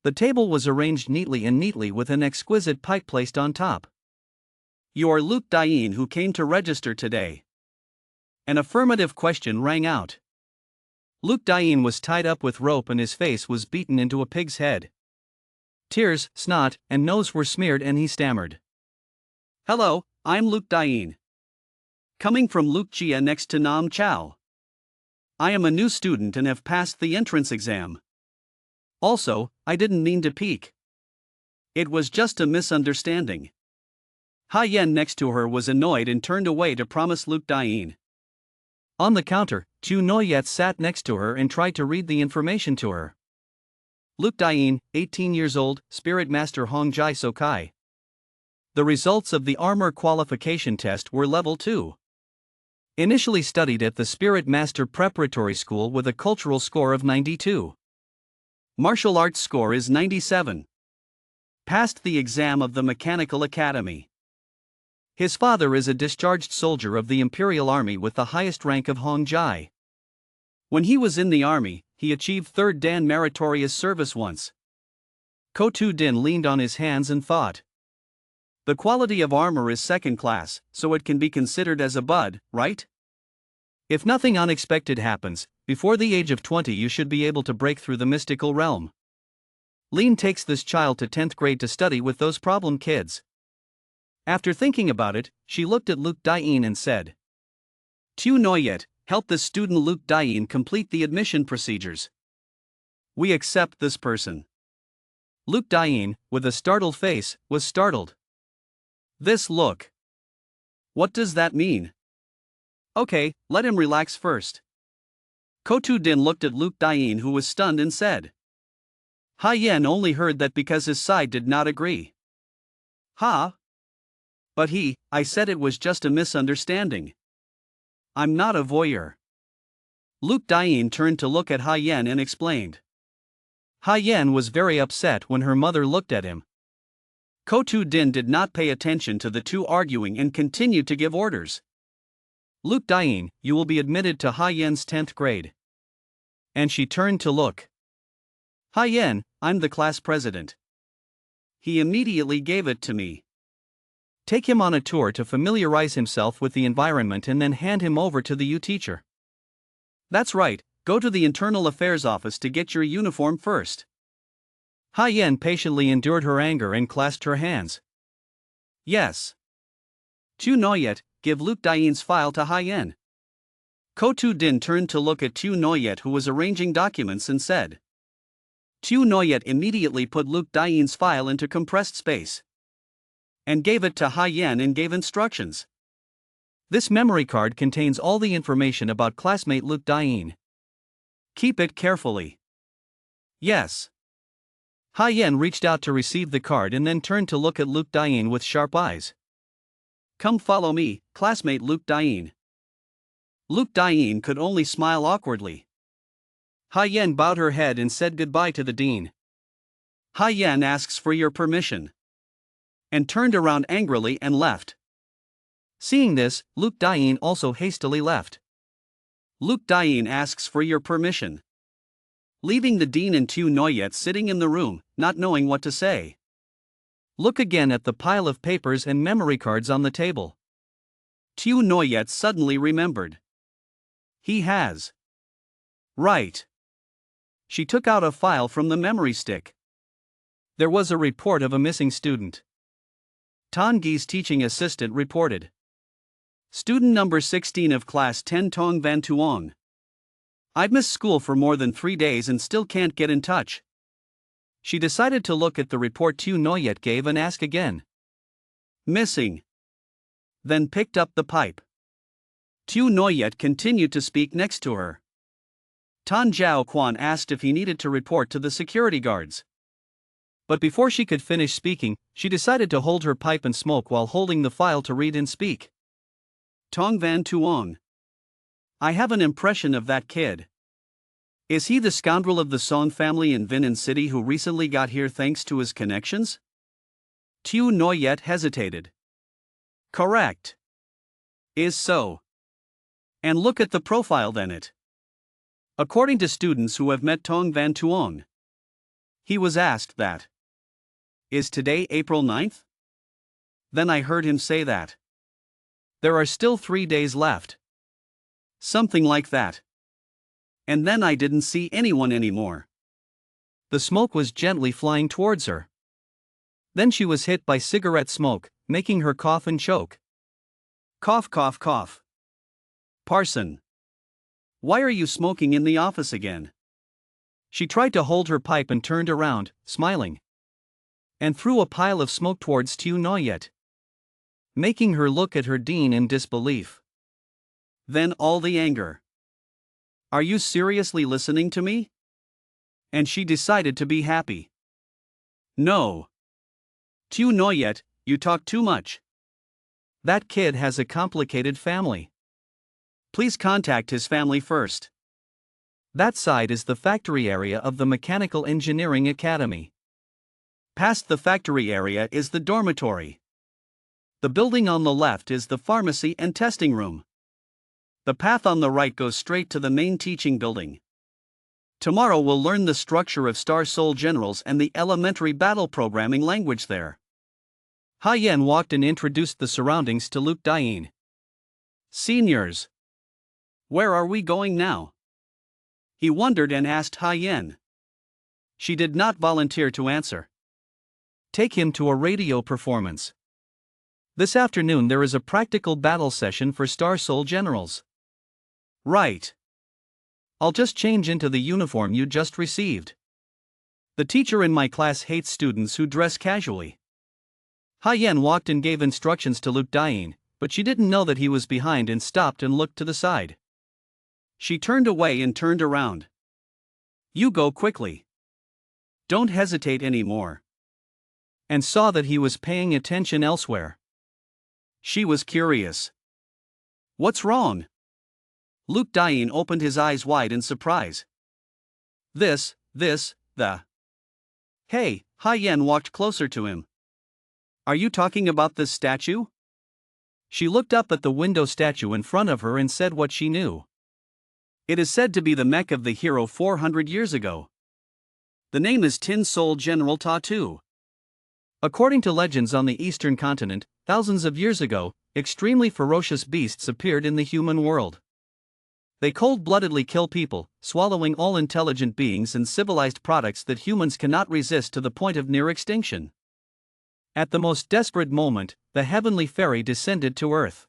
The table was arranged neatly with an exquisite pipe placed on top. You are Luke Dain who came to register today. An affirmative question rang out. Luke Dain was tied up with rope and his face was beaten into a pig's head. Tears, snot, and nose were smeared and he stammered. Hello, I'm Luke Dain. Coming from Luke Chia next to Nam Chao. I am a new student and have passed the entrance exam. Also, I didn't mean to peek. It was just a misunderstanding. Ha Yen next to her was annoyed and turned away to promise Luke Dain. On the counter, Chu Noyet sat next to her and tried to read the information to her. Luke Dain, 18 years old, Spirit Master Hong Jai Sokai. The results of the armor qualification test were level 2. Initially studied at the Spirit Master Preparatory School with a cultural score of 92. Martial arts score is 97. Passed the exam of the Mechanical Academy. His father is a discharged soldier of the Imperial Army with the highest rank of Hong Jai. When he was in the army, he achieved 3rd Dan meritorious service once. Ko Tu Din leaned on his hands and thought. The quality of armor is 2nd class, so it can be considered as a bud, right? If nothing unexpected happens, before the age of 20 you should be able to break through the mystical realm. Lin takes this child to 10th grade to study with those problem kids. After thinking about it, she looked at Luke Dain and said. Tu Noyet, help the student Luke Dain complete the admission procedures. We accept this person. Luke Dain, with a startled face, was startled. This look. What does that mean? Okay, let him relax first. Ko Tu Din looked at Luke Dain who was stunned and said. Ha Yen only heard that because his side did not agree. Ha? But I said it was just a misunderstanding. I'm not a voyeur. Luke Dain turned to look at Ha Yen and explained. Ha Yen was very upset when her mother looked at him. Ko Tu Din did not pay attention to the two arguing and continued to give orders. Luke Dain, you will be admitted to Ha Yen's 10th grade. And she turned to look. Ha Yen, I'm the class president. He immediately gave it to me. Take him on a tour to familiarize himself with the environment and then hand him over to the U teacher. That's right, go to the internal affairs office to get your uniform first. Ha Yen patiently endured her anger and clasped her hands. Yes. Tu Noyet, give Luke Dain's file to Ha Yen. Ko Tu Din turned to look at Tu Noyet who was arranging documents and said. Tu Noyet immediately put Luke Dain's file into compressed space. And gave it to Ha Yen and gave instructions. This memory card contains all the information about classmate Luke Dain. Keep it carefully. Yes. Ha Yen reached out to receive the card and then turned to look at Luke Dain with sharp eyes. Come follow me, classmate Luke Dain. Luke Dain could only smile awkwardly. Ha Yen bowed her head and said goodbye to the dean. Ha Yen asks for your permission. And turned around angrily and left. Seeing this, Luke Dain also hastily left. Luke Dain asks for your permission. Leaving the dean and Tu Noyet sitting in the room, not knowing what to say. Look again at the pile of papers and memory cards on the table. Tu Noyet suddenly remembered. He has. Right. She took out a file from the memory stick. There was a report of a missing student. Tangi's teaching assistant reported. Student number 16 of class 10 Tong Van Tuong. I've missed school for more than 3 days and still can't get in touch. She decided to look at the report Tu Noyet gave and ask again. Missing. Then picked up the pipe. Tu Noyet continued to speak next to her. Tan Jiao Quan asked if he needed to report to the security guards. But before she could finish speaking, she decided to hold her pipe and smoke while holding the file to read and speak. Tong Van Tuong. I have an impression of that kid. Is he the scoundrel of the Song family in Vinan City who recently got here thanks to his connections? Tu Noyet hesitated. Correct. Is so. And look at the profile then it. According to students who have met Tong Van Tuong. He was asked that. Is today April 9th? Then I heard him say that. There are still 3 days left. Something like that. And then I didn't see anyone anymore. The smoke was gently flying towards her. Then she was hit by cigarette smoke, making her cough and choke. Cough, cough, cough. Parson. Why are you smoking in the office again? She tried to hold her pipe and turned around, smiling, and threw a pile of smoke towards Tu Noyet, making her look at her dean in disbelief. Then all the anger. Are you seriously listening to me? And she decided to be happy. No. Tu Noyet, you talk too much. That kid has a complicated family. Please contact his family first. That side is the factory area of the Mechanical Engineering Academy. Past the factory area is the dormitory. The building on the left is the pharmacy and testing room. The path on the right goes straight to the main teaching building. Tomorrow we'll learn the structure of Star Soul Generals and the elementary battle programming language there. Ha Yen walked and introduced the surroundings to Luke Dain. Seniors. Where are we going now? He wondered and asked Ha Yen. She did not volunteer to answer. Take him to a radio performance. This afternoon there is a practical battle session for Star Soul Generals. Right. I'll just change into the uniform you just received. The teacher in my class hates students who dress casually. Ha Yen walked and gave instructions to Luke Dain, but she didn't know that he was behind and stopped and looked to the side. She turned away and turned around. You go quickly. Don't hesitate anymore. And saw that he was paying attention elsewhere. She was curious. What's wrong? Luke Dain opened his eyes wide in surprise. The. Hey, Ha Yen walked closer to him. Are you talking about this statue? She looked up at the window statue in front of her and said what she knew. It is said to be the mech of the hero 400 years ago. The name is Tin Soul General Tatu. According to legends on the eastern continent, thousands of years ago, extremely ferocious beasts appeared in the human world. They cold-bloodedly kill people, swallowing all intelligent beings and civilized products that humans cannot resist to the point of near extinction. At the most desperate moment, the heavenly fairy descended to earth.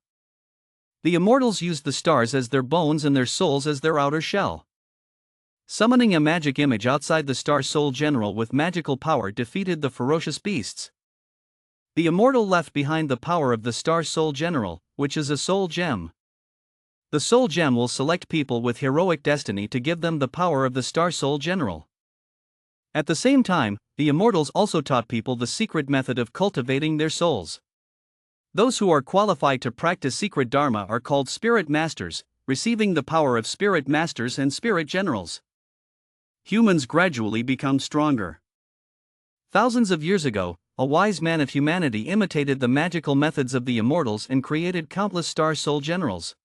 The immortals used the stars as their bones and their souls as their outer shell. Summoning a magic image outside the Star Soul General with magical power defeated the ferocious beasts. The immortal left behind the power of the Star Soul General, which is a soul gem. The soul gem will select people with heroic destiny to give them the power of the Star Soul General. At the same time, the immortals also taught people the secret method of cultivating their souls. Those who are qualified to practice secret dharma are called spirit masters, receiving the power of spirit masters and spirit generals. Humans gradually become stronger. Thousands of years ago, a wise man of humanity imitated the magical methods of the immortals and created countless Star Soul Generals.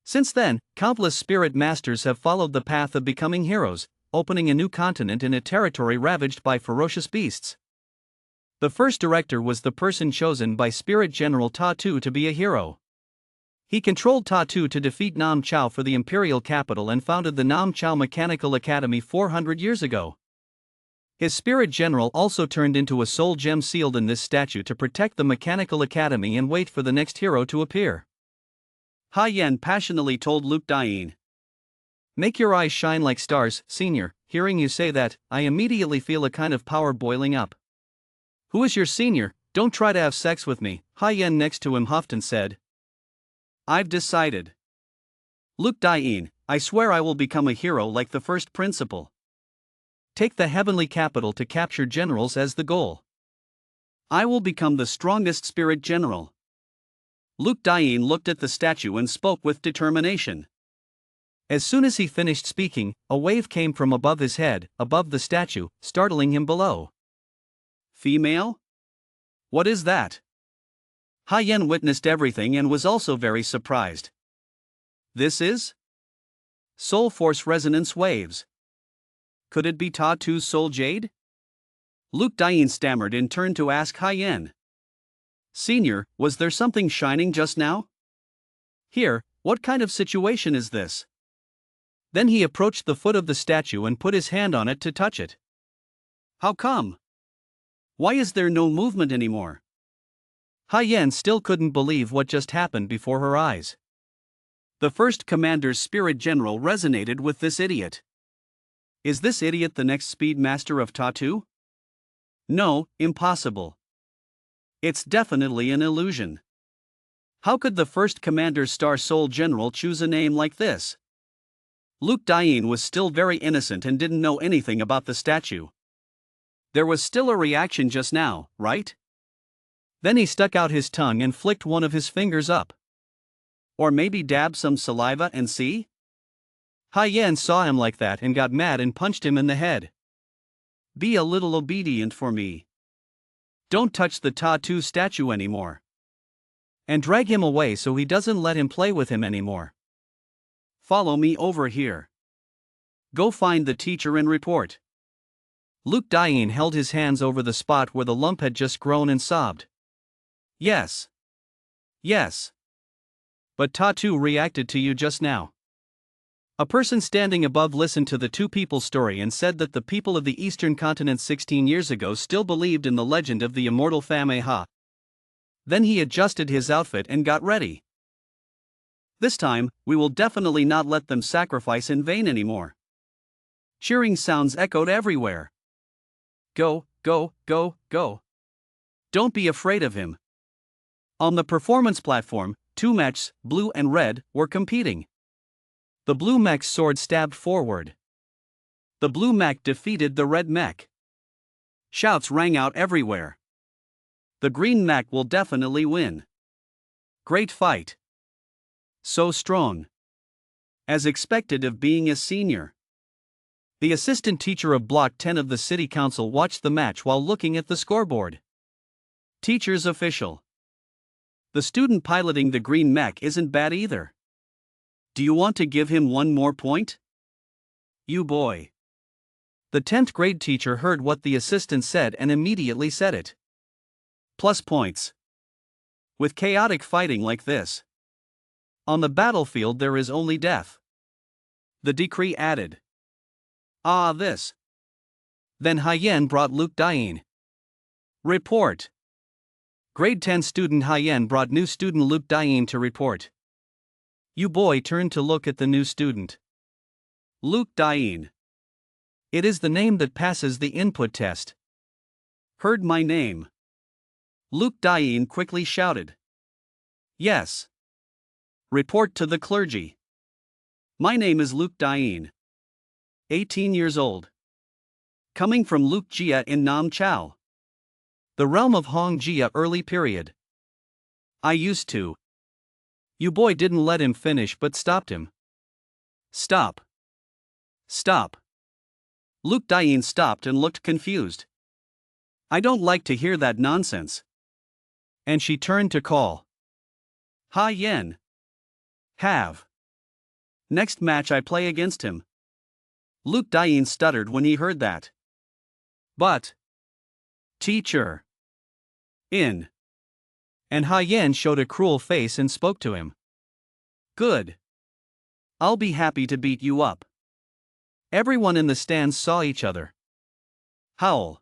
Since then, countless spirit masters have followed the path of becoming heroes, opening a new continent in a territory ravaged by ferocious beasts. The first director was the person chosen by Spirit General Tatu to be a hero. He controlled Tatu to defeat Nam Chao for the imperial capital and founded the Nam Chao Mechanical Academy 400 years ago. His Spirit General also turned into a soul gem sealed in this statue to protect the Mechanical Academy and wait for the next hero to appear. Ha Yen passionately told Luke Dain. Make your eyes shine like stars, senior. Hearing you say that, I immediately feel a kind of power boiling up. Who is your senior? Don't try to have sex with me, Ha Yen next to him huffed and said. I've decided. Luke Dain, I swear I will become a hero like the first principal. Take the heavenly capital to capture generals as the goal. I will become the strongest spirit general. Luke Dain looked at the statue and spoke with determination. As soon as he finished speaking, a wave came from above his head, above the statue, startling him below. Female? What is that? Ha Yen witnessed everything and was also very surprised. This is? Soul Force Resonance Waves. Could it be Tatu's Soul Jade? Luke Dain stammered and turned to ask Ha Yen. Senior, was there something shining just now? Here, what kind of situation is this? Then he approached the foot of the statue and put his hand on it to touch it. How come? Why is there no movement anymore? Haiyan still couldn't believe what just happened before her eyes. The first commander's spirit general resonated with this idiot. Is this idiot the next speed master of Tattoo? No, impossible. It's definitely an illusion. How could the first commander's Star Soul general choose a name like this? Luke Diane was still very innocent and didn't know anything about the statue. There was still a reaction just now, right? Then he stuck out his tongue and flicked one of his fingers up. Or maybe dab some saliva and see? Haiyan saw him like that and got mad and punched him in the head. Be a little obedient for me. Don't touch the tattoo statue anymore. And drag him away so he doesn't let him play with him anymore. Follow me over here. Go find the teacher and report. Luke Diane held his hands over the spot where the lump had just grown and sobbed. Yes. Yes. But Tattoo reacted to you just now. A person standing above listened to the two people's story and said that the people of the Eastern Continent 16 years ago still believed in the legend of the immortal Fameha. Then he adjusted his outfit and got ready. This time, we will definitely not let them sacrifice in vain anymore. Cheering sounds echoed everywhere. Go, go, go, go. Don't be afraid of him. On the performance platform, two mechs, blue and red, were competing. The blue mech's sword stabbed forward. The blue mech defeated the red mech. Shouts rang out everywhere. The green mech will definitely win. Great fight. So strong. As expected of being a senior. The assistant teacher of Block 10 of the City Council watched the match while looking at the scoreboard. Teacher's official. The student piloting the green mech isn't bad either. Do you want to give him one more point? You boy. The 10th grade teacher heard what the assistant said and immediately said it. Plus points. With chaotic fighting like this. On the battlefield there is only death. The decree added. Ah, this. Then Haiyan brought Luke Diane. Report. Grade 10 student Haiyan brought new student Luke Diane to report. You boy turned to look at the new student. Luke Diane. It is the name that passes the input test. Heard my name. Luke Diane quickly shouted. Yes. Report to the clergy. My name is Luke Diane. 18 years old. Coming from Luke Jia in Nam Chao. The realm of Hong Jia early period. I used to. You boy didn't let him finish but stopped him. Stop. Stop. Luke Diane stopped and looked confused. I don't like to hear that nonsense. And she turned to call. Haiyan. Have. Next match I play against him. Luke Diane stuttered when he heard that. But. Teacher. In. And Haiyan showed a cruel face and spoke to him. Good. I'll be happy to beat you up. Everyone in the stands saw each other. Howl.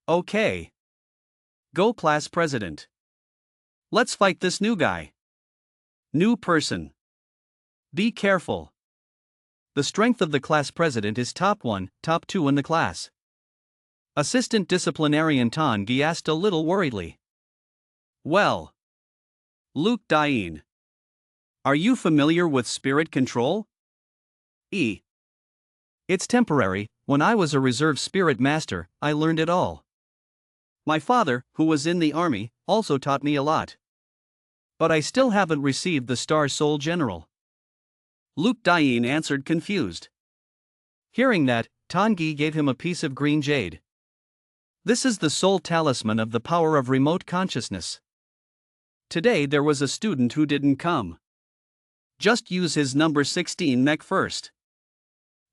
Okay. Go class president. Let's fight this new guy. New person. Be careful. The strength of the class president is top 1, top 2 in the class. Assistant disciplinarian Tan Gi asked a little worriedly. Well. Luke Diane. Are you familiar with spirit control? It's temporary. When I was a reserve spirit master, I learned it all. My father, who was in the army, also taught me a lot. But I still haven't received the Star Soul General. Luke Diane answered confused. Hearing that, Tangi gave him a piece of green jade. This is the soul talisman of the power of remote consciousness. Today there was a student who didn't come. Just use his number 16 mech first.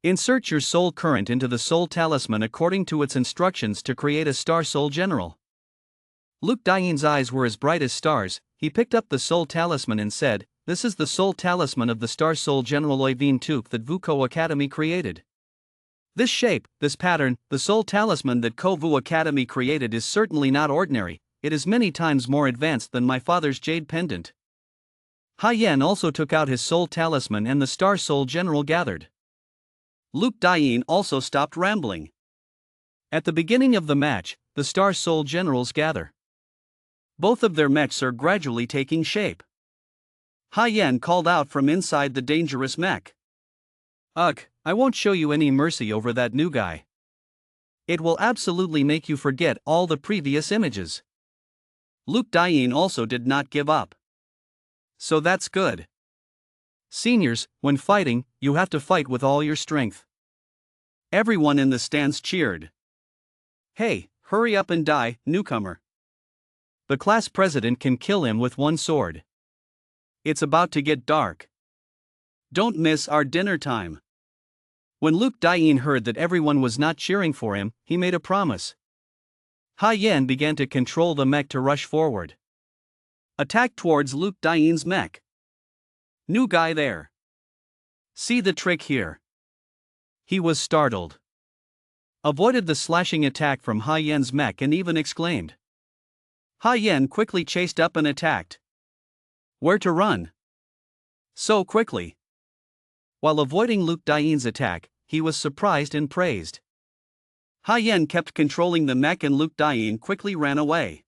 Insert your soul current into the soul talisman according to its instructions to create a Star Soul General. Luke Dian's eyes were as bright as stars. He picked up the soul talisman and said, "This is the soul talisman of the Star Soul General Oiveen Tuk that Vuko Academy created. This shape, this pattern, the soul talisman that Kovu Academy created is certainly not ordinary, it is many times more advanced than my father's jade pendant." Haiyan also took out his soul talisman and the Star Soul General gathered. Luke Dian also stopped rambling. At the beginning of the match, the Star Soul Generals gather. Both of their mechs are gradually taking shape. Haiyan called out from inside the dangerous mech. "Ugh, I won't show you any mercy over that new guy. It will absolutely make you forget all the previous images." Luke Dian also did not give up. "So that's good. Seniors, when fighting, you have to fight with all your strength." Everyone in the stands cheered. "Hey, hurry up and die, newcomer. The class president can kill him with one sword. It's about to get dark. Don't miss our dinner time." When Luke Dian heard that everyone was not cheering for him, he made a promise. Haiyan began to control the mech to rush forward. Attack towards Luke Dian's mech. "New guy there. See the trick here." He was startled. Avoided the slashing attack from Haiyan's mech and even exclaimed. Haiyan quickly chased up and attacked. Where to run? So quickly. While avoiding Luke Dian's attack, he was surprised and praised. Haiyan kept controlling the mech and Luke Dian quickly ran away.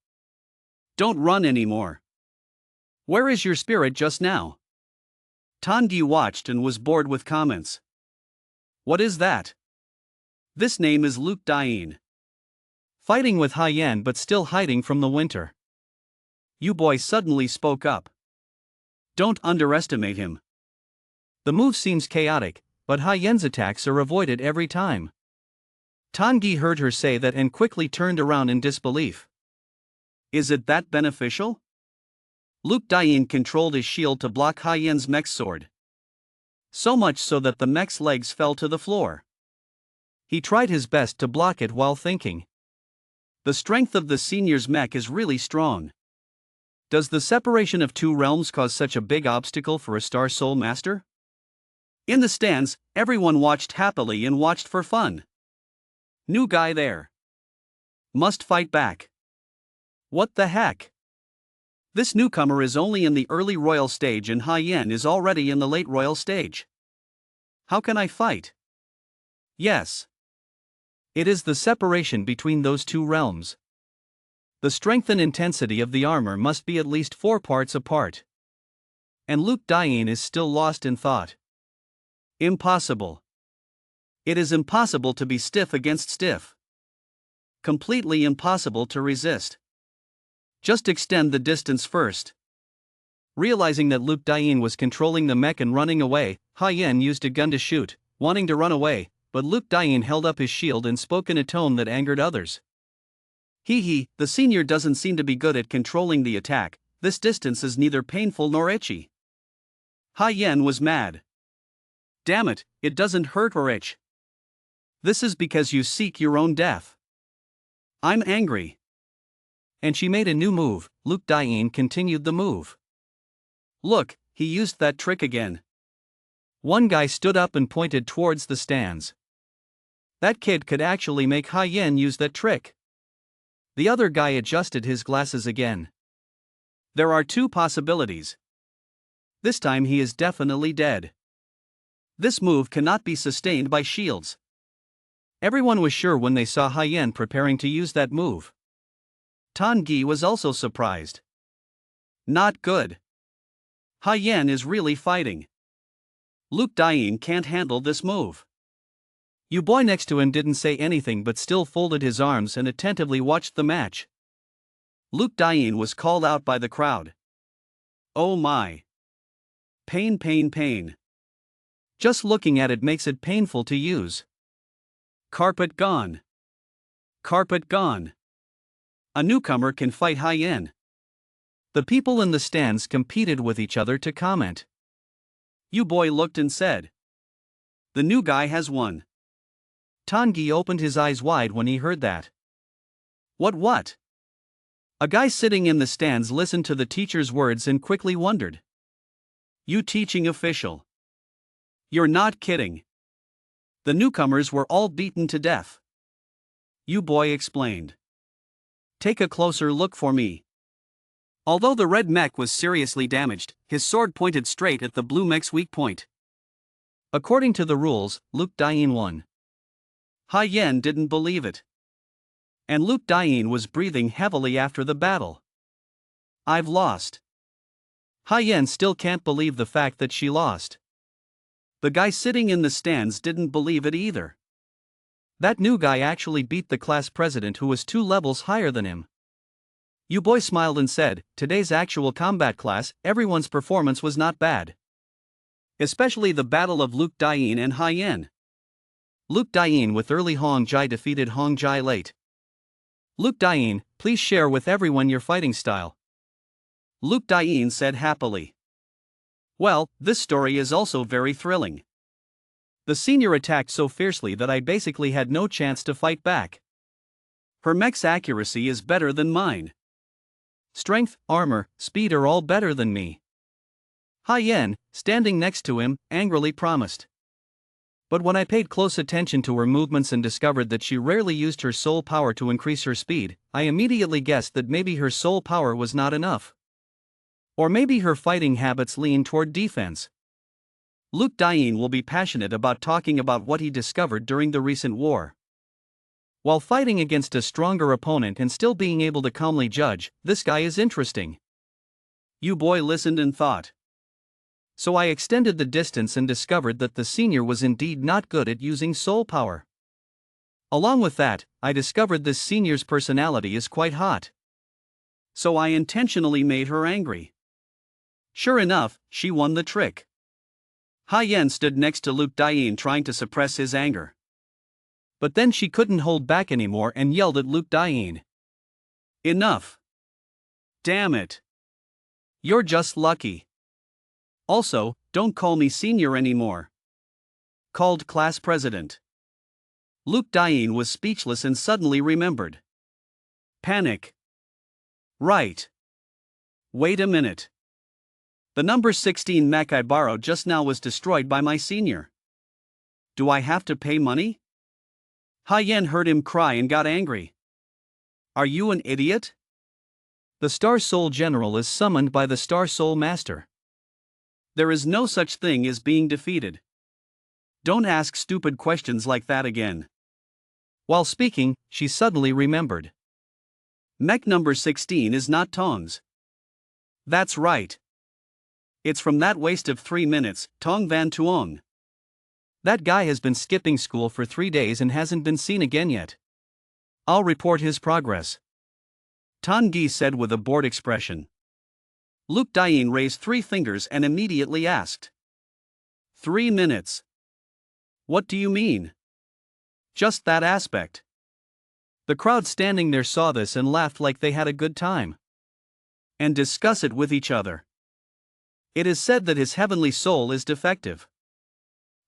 "Don't run anymore. Where is your spirit just now?" Tangi watched and was bored with comments. "What is that? This name is Luke Dian. Fighting with Haiyan but still hiding from the winter." You boy suddenly spoke up. "Don't underestimate him. The move seems chaotic, but Haiyan's attacks are avoided every time." Tangi heard her say that and quickly turned around in disbelief. Is it that beneficial? Luke Dian controlled his shield to block Haiyan's mech sword. So much so that the mech's legs fell to the floor. He tried his best to block it while thinking. The strength of the senior's mech is really strong. Does the separation of two realms cause such a big obstacle for a Star Soul Master? In the stands, everyone watched happily and watched for fun. New guy there. Must fight back. What the heck? This newcomer is only in the early royal stage and Haiyan is already in the late royal stage. How can I fight? Yes. It is the separation between those two realms. The strength and intensity of the armor must be at least 4 parts apart. And Luke Dian is still lost in thought. Impossible. It is impossible to be stiff against stiff. Completely impossible to resist. Just extend the distance first. Realizing that Luke Dian was controlling the mech and running away, Haiyan used a gun to shoot, wanting to run away, but Luke Dian held up his shield and spoke in a tone that angered others. "Hee, the senior doesn't seem to be good at controlling the attack, this distance is neither painful nor itchy." Haiyan was mad. "Damn it, it doesn't hurt or itch. This is because you seek your own death. I'm angry." And she made a new move. Luke Dian continued the move. "Look, he used that trick again." One guy stood up and pointed towards the stands. That kid could actually make Haiyan use that trick. The other guy adjusted his glasses again. There are 2 possibilities. This time he is definitely dead. This move cannot be sustained by shields. Everyone was sure when they saw Haiyan preparing to use that move. Tangi was also surprised. Not good. Haiyan is really fighting. Luke Dian can't handle this move. You boy next to him didn't say anything but still folded his arms and attentively watched the match. Luke Dian was called out by the crowd. Oh my. Pain, pain, pain. Just looking at it makes it painful to use. Carpet gone. Carpet gone. A newcomer can fight Haiyan. The people in the stands competed with each other to comment. You boy looked and said, "The new guy has won." Tangi opened his eyes wide when he heard that. What? A guy sitting in the stands listened to the teacher's words and quickly wondered. You teaching official. You're not kidding. The newcomers were all beaten to death. You boy explained. Take a closer look for me. Although the red mech was seriously damaged, his sword pointed straight at the blue mech's weak point. According to the rules, Luke Dain won. Ha Yen didn't believe it. And Luke Dain was breathing heavily after the battle. I've lost. Ha Yen still can't believe the fact that she lost. The guy sitting in the stands didn't believe it either. That new guy actually beat the class president who was 2 levels higher than him. You boy smiled and said, today's actual combat class, everyone's performance was not bad. Especially the battle of Luke Dain and Ha Yen. Luke Dain with early Hong Jai defeated Hong Jai late. Luke Dain, please share with everyone your fighting style. Luke Dain said happily. Well, this story is also very thrilling. The senior attacked so fiercely that I basically had no chance to fight back. Her mech's accuracy is better than mine. Strength, armor, speed are all better than me. Ha Yen, standing next to him, angrily promised. But when I paid close attention to her movements and discovered that she rarely used her soul power to increase her speed, I immediately guessed that maybe her soul power was not enough. Or maybe her fighting habits lean toward defense. Luke Dain will be passionate about talking about what he discovered during the recent war. While fighting against a stronger opponent and still being able to calmly judge, this guy is interesting. You boy listened and thought. So I extended the distance and discovered that the senior was indeed not good at using soul power. Along with that, I discovered this senior's personality is quite hot. So I intentionally made her angry. Sure enough, she won the trick. Ha Yen stood next to Luke Dain trying to suppress his anger. But then she couldn't hold back anymore and yelled at Luke Dain. Enough. Damn it. You're just lucky. Also, don't call me senior anymore. Called class president. Luke Dain was speechless and suddenly remembered. Panic. Right. Wait a minute. The number 16 mech I borrowed just now was destroyed by my senior. Do I have to pay money? Ha Yen heard him cry and got angry. Are you an idiot? The Star Soul General is summoned by the Star Soul Master. There is no such thing as being defeated. Don't ask stupid questions like that again. While speaking, she suddenly remembered. Mech number 16 is not Tong's. That's right. It's from that waste of 3 minutes, Tong Van Tuong. That guy has been skipping school for 3 days and hasn't been seen again yet. I'll report his progress. Tan Gi said with a bored expression. Luke Dain raised 3 fingers and immediately asked. 3 minutes. What do you mean? Just that aspect. The crowd standing there saw this and laughed like they had a good time. And discuss it with each other. It is said that his heavenly soul is defective.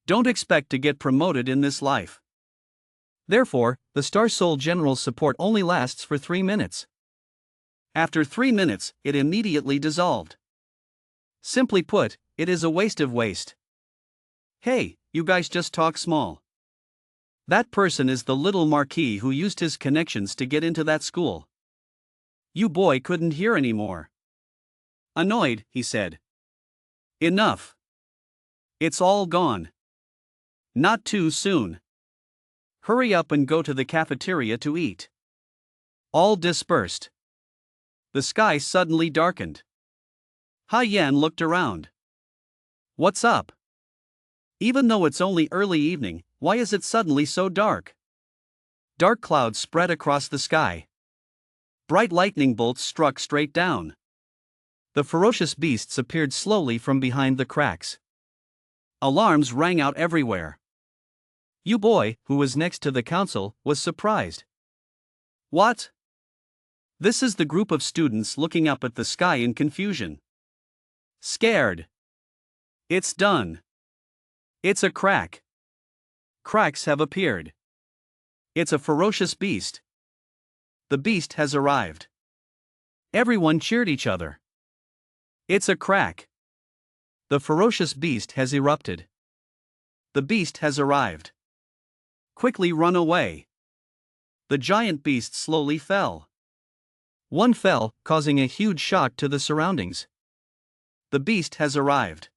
Don't expect to get promoted in this life. Therefore, the Star Soul General's support only lasts for 3 minutes. After 3 minutes, it immediately dissolved. Simply put, it is a waste of waste. Hey, you guys just talk small. That person is the little Marquis who used his connections to get into that school. You boy couldn't hear anymore. Annoyed, he said. Enough. It's all gone. Not too soon. Hurry up and go to the cafeteria to eat. All dispersed. The sky suddenly darkened. Ha Yen looked around. What's up? Even though it's only early evening, why is it suddenly so dark? Dark clouds spread across the sky. Bright lightning bolts struck straight down. The ferocious beasts appeared slowly from behind the cracks. Alarms rang out everywhere. You boy, who was next to the council, was surprised. What? This is the group of students looking up at the sky in confusion. Scared. It's done. It's a crack. Cracks have appeared. It's a ferocious beast. The beast has arrived. Everyone cheered each other. It's a crack. The ferocious beast has erupted. The beast has arrived. Quickly run away. The giant beast slowly fell. One fell, causing a huge shock to the surroundings. The beast has arrived.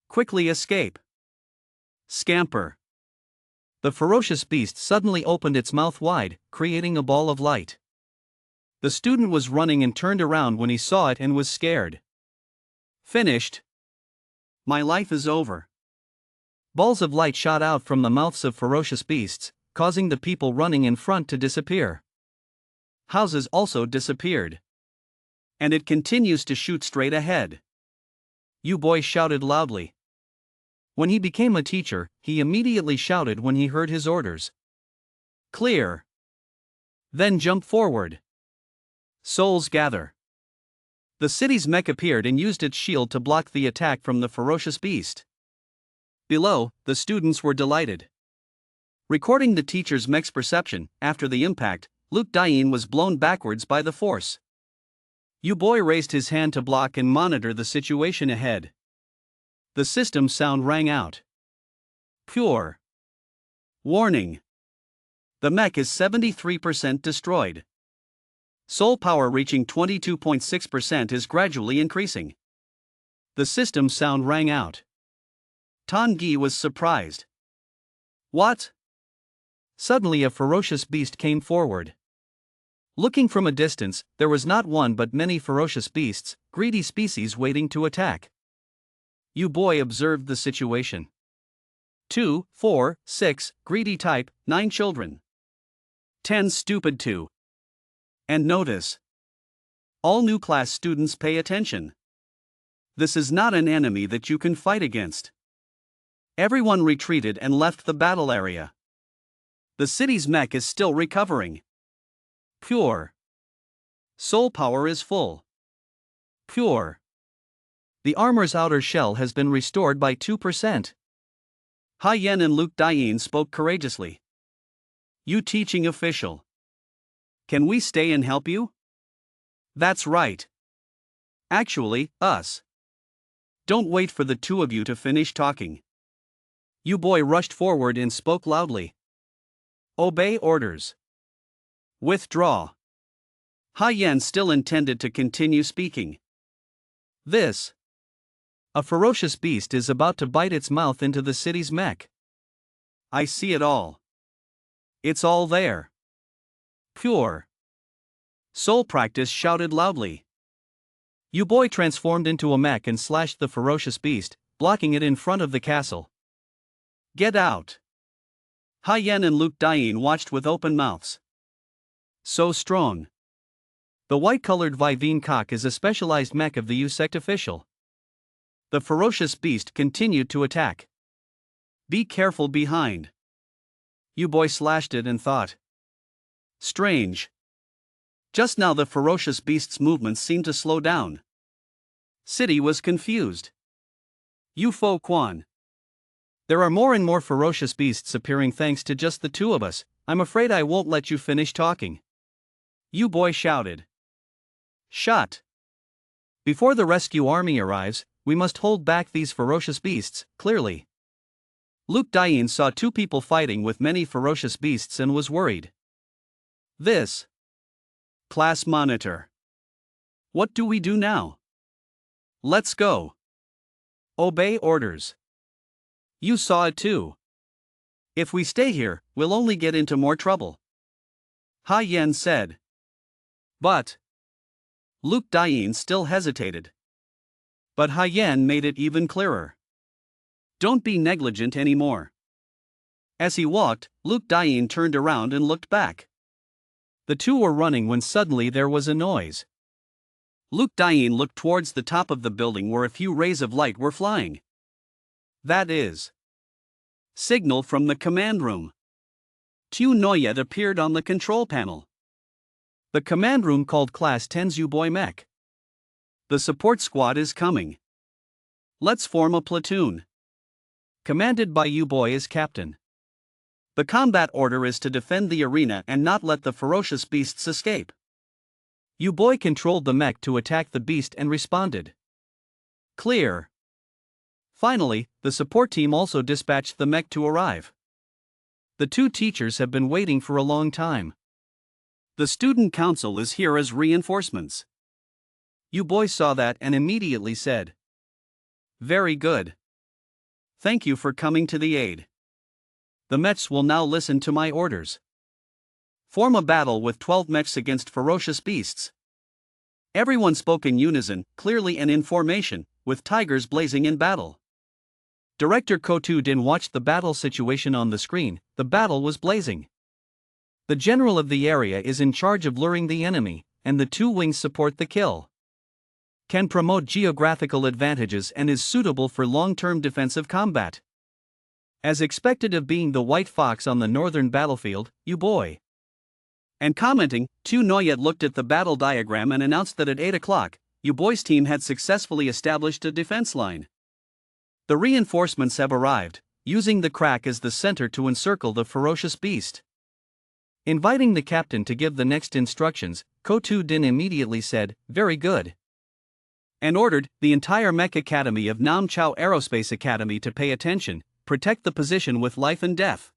Quickly escape. Scamper. The ferocious beast suddenly opened its mouth wide, creating a ball of light. The student was running and turned around when he saw it and was scared. Finished. My life is over. Balls of light shot out from the mouths of ferocious beasts, causing the people running in front to disappear. Houses also disappeared. And it continues to shoot straight ahead. U-Boy shouted loudly. When he became a teacher, he immediately shouted when he heard his orders. Clear. Then jump forward. Souls gather. The city's mech appeared and used its shield to block the attack from the ferocious beast. Below, the students were delighted. Recording the teacher's mech's perception, after the impact, Luke Diane was blown backwards by the force. U-Boy raised his hand to block and monitor the situation ahead. The system sound rang out. Pure. Warning. The mech is 73% destroyed. Soul power reaching 22.6% is gradually increasing. The system sound rang out. Tangi was surprised. What? Suddenly a ferocious beast came forward. Looking from a distance, there was not one but many ferocious beasts, greedy species waiting to attack. U-Boy observed the situation. 2, 4, 6, greedy type, 9 children. 10 stupid 2. And notice. All new class students pay attention. This is not an enemy that you can fight against. Everyone retreated and left the battle area. The city's mech is still recovering. Pure. Soul power is full. Pure. The armor's outer shell has been restored by 2%. Ha Yen and Luke Diane spoke courageously. You teaching official. Can we stay and help you? That's right. Actually, us. Don't wait for the two of you to finish talking. U-Boy rushed forward and spoke loudly. Obey orders. Withdraw. Ha Yen still intended to continue speaking. This. A ferocious beast is about to bite its mouth into the city's mech. I see it all. It's all there. Pure. Soul Practice shouted loudly. U-Boy transformed into a mech and slashed the ferocious beast, blocking it in front of the castle. Get out. Ha Yen and Luke Diane watched with open mouths. So strong. The white-colored Vivine cock is a specialized mech of the U-Sect official. The ferocious beast continued to attack. Be careful behind. U-Boy slashed it and thought. Strange. Just now the ferocious beast's movements seemed to slow down. City was confused. Ufo Quan. There are more and more ferocious beasts appearing thanks to just the two of us. I'm afraid I won't let you finish talking. U-Boy shouted. Shut. Before the rescue army arrives, we must hold back these ferocious beasts, clearly. Luke Diane saw two people fighting with many ferocious beasts and was worried. This. Class monitor. What do we do now? Let's go. Obey orders. You saw it too. If we stay here, we'll only get into more trouble. Ha Yen said. But. Luke Diane still hesitated. But Ha Yen made it even clearer. Don't be negligent anymore. As he walked, Luke Diane turned around and looked back. The two were running when suddenly there was a noise. Luke Diane looked towards the top of the building where a few rays of light were flying. That is. Signal from the command room. Tu Noyet appeared on the control panel. The command room called Class 10's U-Boy Mech. The support squad is coming. Let's form a platoon. Commanded by U-Boy as captain. The combat order is to defend the arena and not let the ferocious beasts escape. Boy controlled the mech to attack the beast and responded. Clear. Finally, the support team also dispatched the mech to arrive. The two teachers have been waiting for a long time. The student council is here as reinforcements. Boy saw that and immediately said, "Very good. Thank you for coming to the aid. The mechs will now listen to my orders. Form a battle with 12 mechs against ferocious beasts." Everyone spoke in unison, clearly and in formation, with tigers blazing in battle. Director Kotu Din watched the battle situation on the screen. The battle was blazing. The general of the area is in charge of luring the enemy, and the two wings support the kill. Can promote geographical advantages and is suitable for long-term defensive combat. As expected of being the white fox on the northern battlefield, Boy. And commenting, Tu Noyet looked at the battle diagram and announced that at 8 o'clock, Boy's team had successfully established a defense line. The reinforcements have arrived, using the crack as the center to encircle the ferocious beast. Inviting the captain to give the next instructions, Kotu Din immediately said, "Very good," and ordered the entire Mech Academy of Nam Chao Aerospace Academy to pay attention, protect the position with life and death.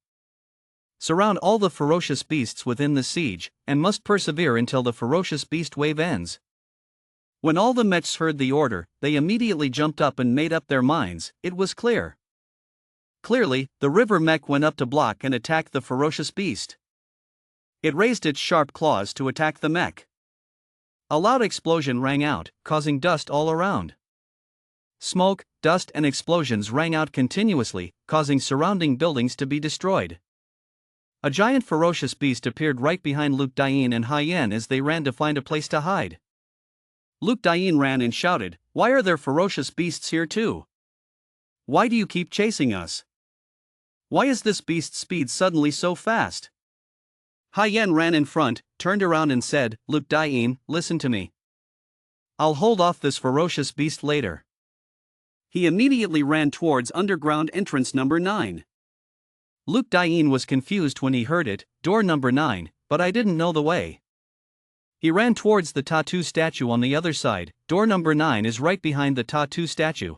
Surround all the ferocious beasts within the siege, and must persevere until the ferocious beast wave ends. When all the mechs heard the order, they immediately jumped up and made up their minds. It was clear. Clearly, the river mech went up to block and attack the ferocious beast. It raised its sharp claws to attack the mech. A loud explosion rang out, causing dust all around. Smoke, dust and explosions rang out continuously, causing surrounding buildings to be destroyed. A giant ferocious beast appeared right behind Luke Dian and Hyen as they ran to find a place to hide. Luke Dian ran and shouted, "Why are there ferocious beasts here too? Why do you keep chasing us? Why is this beast's speed suddenly so fast?" Hyen ran in front, turned around and said, "Luke Dian, listen to me. I'll hold off this ferocious beast later." He immediately ran towards underground entrance number 9. Luke Dian was confused when he heard it, "Door number 9, but I didn't know the way." He ran towards the tattoo statue on the other side. Door number 9 is right behind the tattoo statue.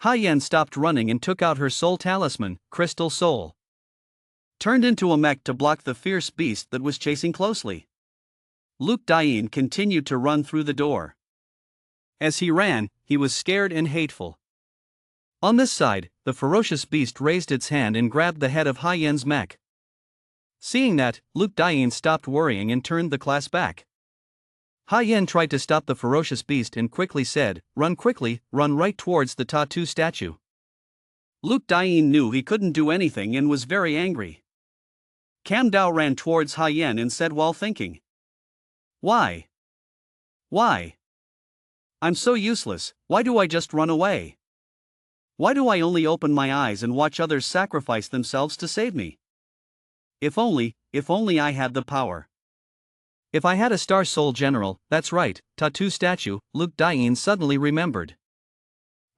Hyen stopped running and took out her soul talisman, Crystal Soul. Turned into a mech to block the fierce beast that was chasing closely. Luke Dian continued to run through the door. As he ran, he was scared and hateful. On this side, the ferocious beast raised its hand and grabbed the head of Hyen's mech. Seeing that, Luke Dian stopped worrying and turned the class back. Hyen tried to stop the ferocious beast and quickly said, "Run quickly, run right towards the tattoo statue." Luke Dian knew he couldn't do anything and was very angry. Cam Dao ran towards Hyen and said while thinking, Why? I'm so useless, why do I just run away? Why do I only open my eyes and watch others sacrifice themselves to save me? If only I had the power. If I had a Star Soul General, that's right, tattoo statue, Luke Dian suddenly remembered.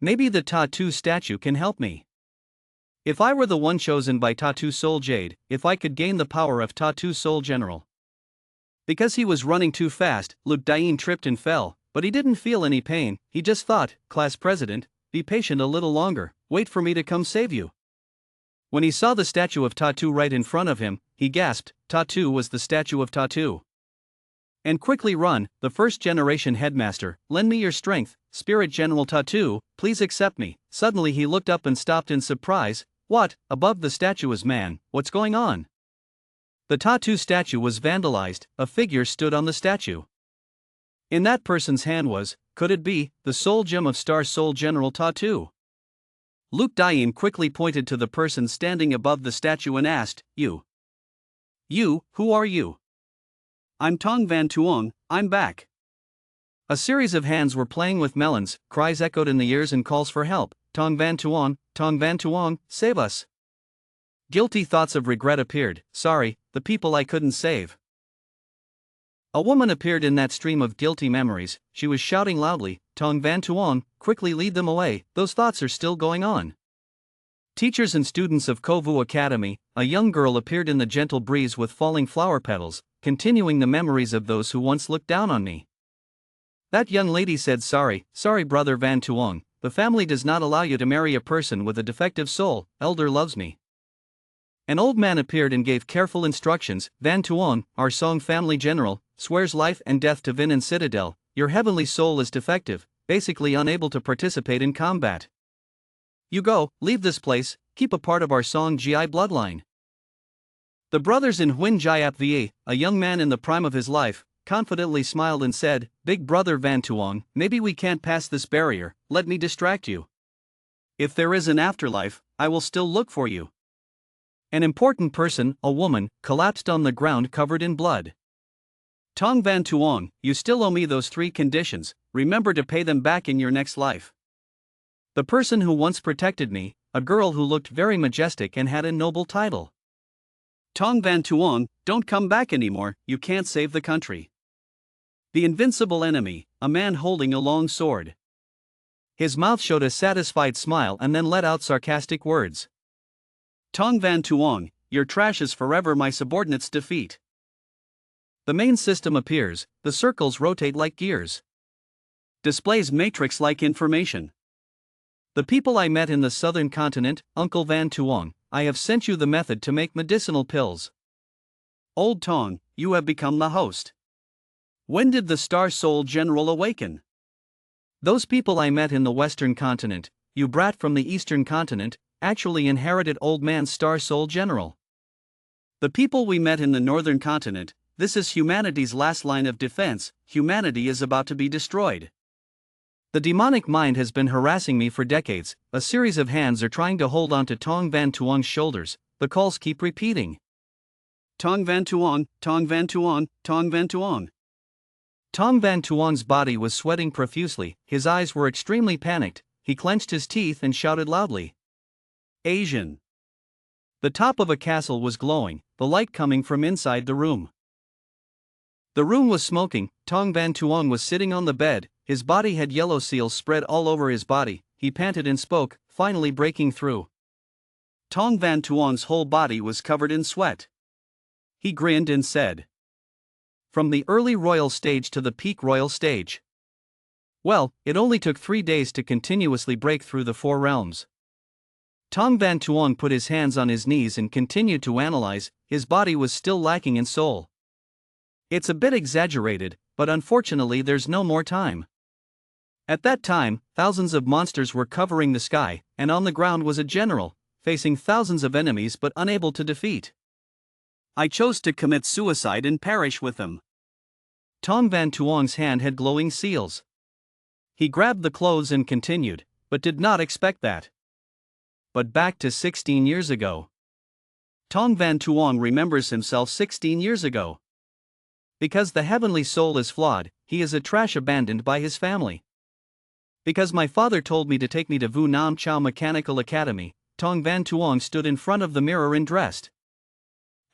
Maybe the tattoo statue can help me. If I were the one chosen by Tattoo Soul Jade, if I could gain the power of Tattoo Soul General. Because he was running too fast, Luke Dian tripped and fell, but he didn't feel any pain. He just thought, "Class president, be patient a little longer, wait for me to come save you." When he saw the statue of Tattoo right in front of him, he gasped. Tattoo was the statue of Tattoo. And quickly run, the first generation headmaster, lend me your strength, Spirit General Tattoo, please accept me. Suddenly he looked up and stopped in surprise. What? Above the statue is man, what's going on? The Tattoo statue was vandalized, a figure stood on the statue. In that person's hand was, could it be, the soul gem of Star Soul General Tattoo? Luke Dian quickly pointed to the person standing above the statue and asked, You, who are you? I'm Tong Van Tuong, I'm back. A series of hands were playing with melons, cries echoed in the ears and calls for help. Tong Van Tuong, save us. Guilty thoughts of regret appeared, sorry, the people I couldn't save. A woman appeared in that stream of guilty memories, she was shouting loudly, Tong Van Tuong, quickly lead them away, those thoughts are still going on. Teachers and students of Kovu Academy, a young girl appeared in the gentle breeze with falling flower petals, continuing the memories of those who once looked down on me. That young lady said, sorry, brother Van Tuong, the family does not allow you to marry a person with a defective soul, elder loves me. An old man appeared and gave careful instructions. Van Tuong, our Song family general, swears life and death to Vin and Citadel, your heavenly soul is defective, basically unable to participate in combat. You go, leave this place, keep a part of our Song GI bloodline. The brothers in Huin Jayap Va, a young man in the prime of his life, confidently smiled and said, Big brother Van Tuong, maybe we can't pass this barrier, let me distract you. If there is an afterlife, I will still look for you. An important person, a woman, collapsed on the ground covered in blood. Tong Van Tuong, you still owe me those 3 conditions, remember to pay them back in your next life. The person who once protected me, a girl who looked very majestic and had a noble title. Tong Van Tuong, don't come back anymore, you can't save the country. The invincible enemy, a man holding a long sword. His mouth showed a satisfied smile and then let out sarcastic words. Tong Van Tuong, your trash is forever my subordinate's defeat. The main system appears, the circles rotate like gears. Displays matrix-like information. The people I met in the southern continent, Uncle Van Tuong, I have sent you the method to make medicinal pills. Old Tong, you have become the host. When did the Star Soul General awaken? Those people I met in the western continent, you brat from the eastern continent, actually inherited Old Man's Star Soul General. The people we met in the northern continent, this is humanity's last line of defense, humanity is about to be destroyed. The demonic mind has been harassing me for decades, a series of hands are trying to hold on to Tong Van Tuong's shoulders, the calls keep repeating. Tong Van Tuong, Tong Van Tuong, Tong Van Tuong. Tong Van Tuong's body was sweating profusely, his eyes were extremely panicked, he clenched his teeth and shouted loudly. Asian. The top of a castle was glowing, the light coming from inside the room. The room was smoking, Tong Van Tuong was sitting on the bed, his body had yellow seals spread all over his body, he panted and spoke, finally breaking through. Tong Van Tuong's whole body was covered in sweat. He grinned and said. From the early royal stage to the peak royal stage. Well, it only took 3 days to continuously break through the 4 realms. Tong Van Tuong put his hands on his knees and continued to analyze, his body was still lacking in soul. It's a bit exaggerated, but unfortunately there's no more time. At that time, thousands of monsters were covering the sky, and on the ground was a general, facing thousands of enemies but unable to defeat. I chose to commit suicide and perish with them. Tong Van Tuong's hand had glowing seals. He grabbed the clothes and continued, but did not expect that. But back to 16 years ago. Tong Van Tuong remembers himself 16 years ago. Because the heavenly soul is flawed, he is a trash abandoned by his family. Because my father told me to take me to Vu Nam Chao Mechanical Academy, Tong Van Tuong stood in front of the mirror and dressed.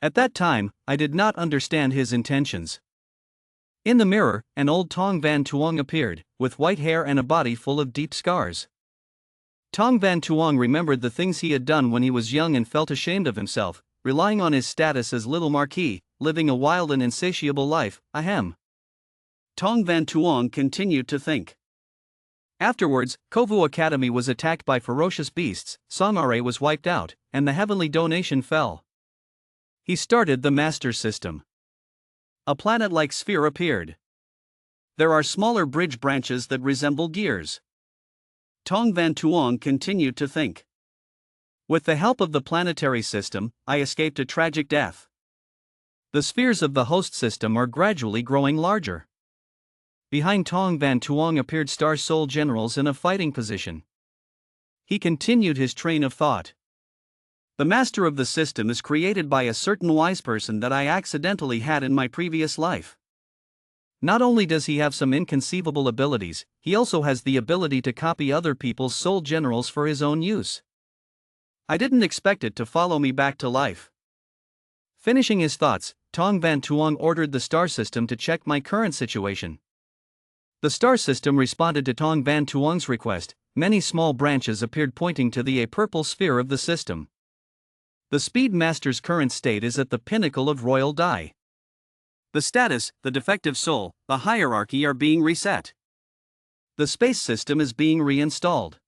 At that time, I did not understand his intentions. In the mirror, an old Tong Van Tuong appeared, with white hair and a body full of deep scars. Tong Van Tuong remembered the things he had done when he was young and felt ashamed of himself, relying on his status as little marquis, living a wild and insatiable life, ahem. Tong Van Tuong continued to think. Afterwards, Kovu Academy was attacked by ferocious beasts, Songare was wiped out, and the heavenly donation fell. He started the master system. A planet-like sphere appeared. There are smaller bridge branches that resemble gears. Tong Van Tuong continued to think. With the help of the planetary system, I escaped a tragic death. The spheres of the host system are gradually growing larger. Behind Tong Van Tuong appeared Star Soul generals in a fighting position. He continued his train of thought. The master of the system is created by a certain wise person that I accidentally had in my previous life. Not only does he have some inconceivable abilities, he also has the ability to copy other people's soul generals for his own use. I didn't expect it to follow me back to life. Finishing his thoughts, Tong Van Tuong ordered the star system to check my current situation. The star system responded to Tong Van Tuong's request. Many small branches appeared pointing to the purple sphere of the system. The Speed Master's current state is at the pinnacle of Royal Dai. The status, the defective soul, the hierarchy are being reset. The space system is being reinstalled.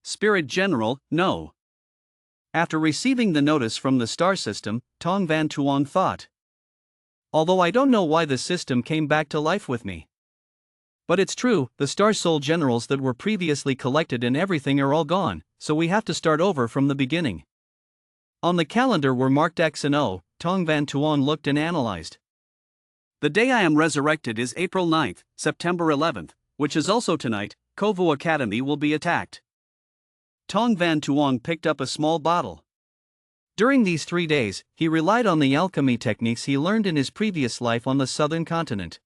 Spirit General, no. After receiving the notice from the star system, Tong Van Tuong thought. Although I don't know why the system came back to life with me. But it's true, the star soul generals that were previously collected and everything are all gone, so we have to start over from the beginning. On the calendar were marked X and O. Tong Van Tuong looked and analyzed. The day I am resurrected is April 9th, September 11th, which is also tonight. Kovu Academy will be attacked. Tong Van Tuong picked up a small bottle. During these 3 days, he relied on the alchemy techniques he learned in his previous life on the southern continent.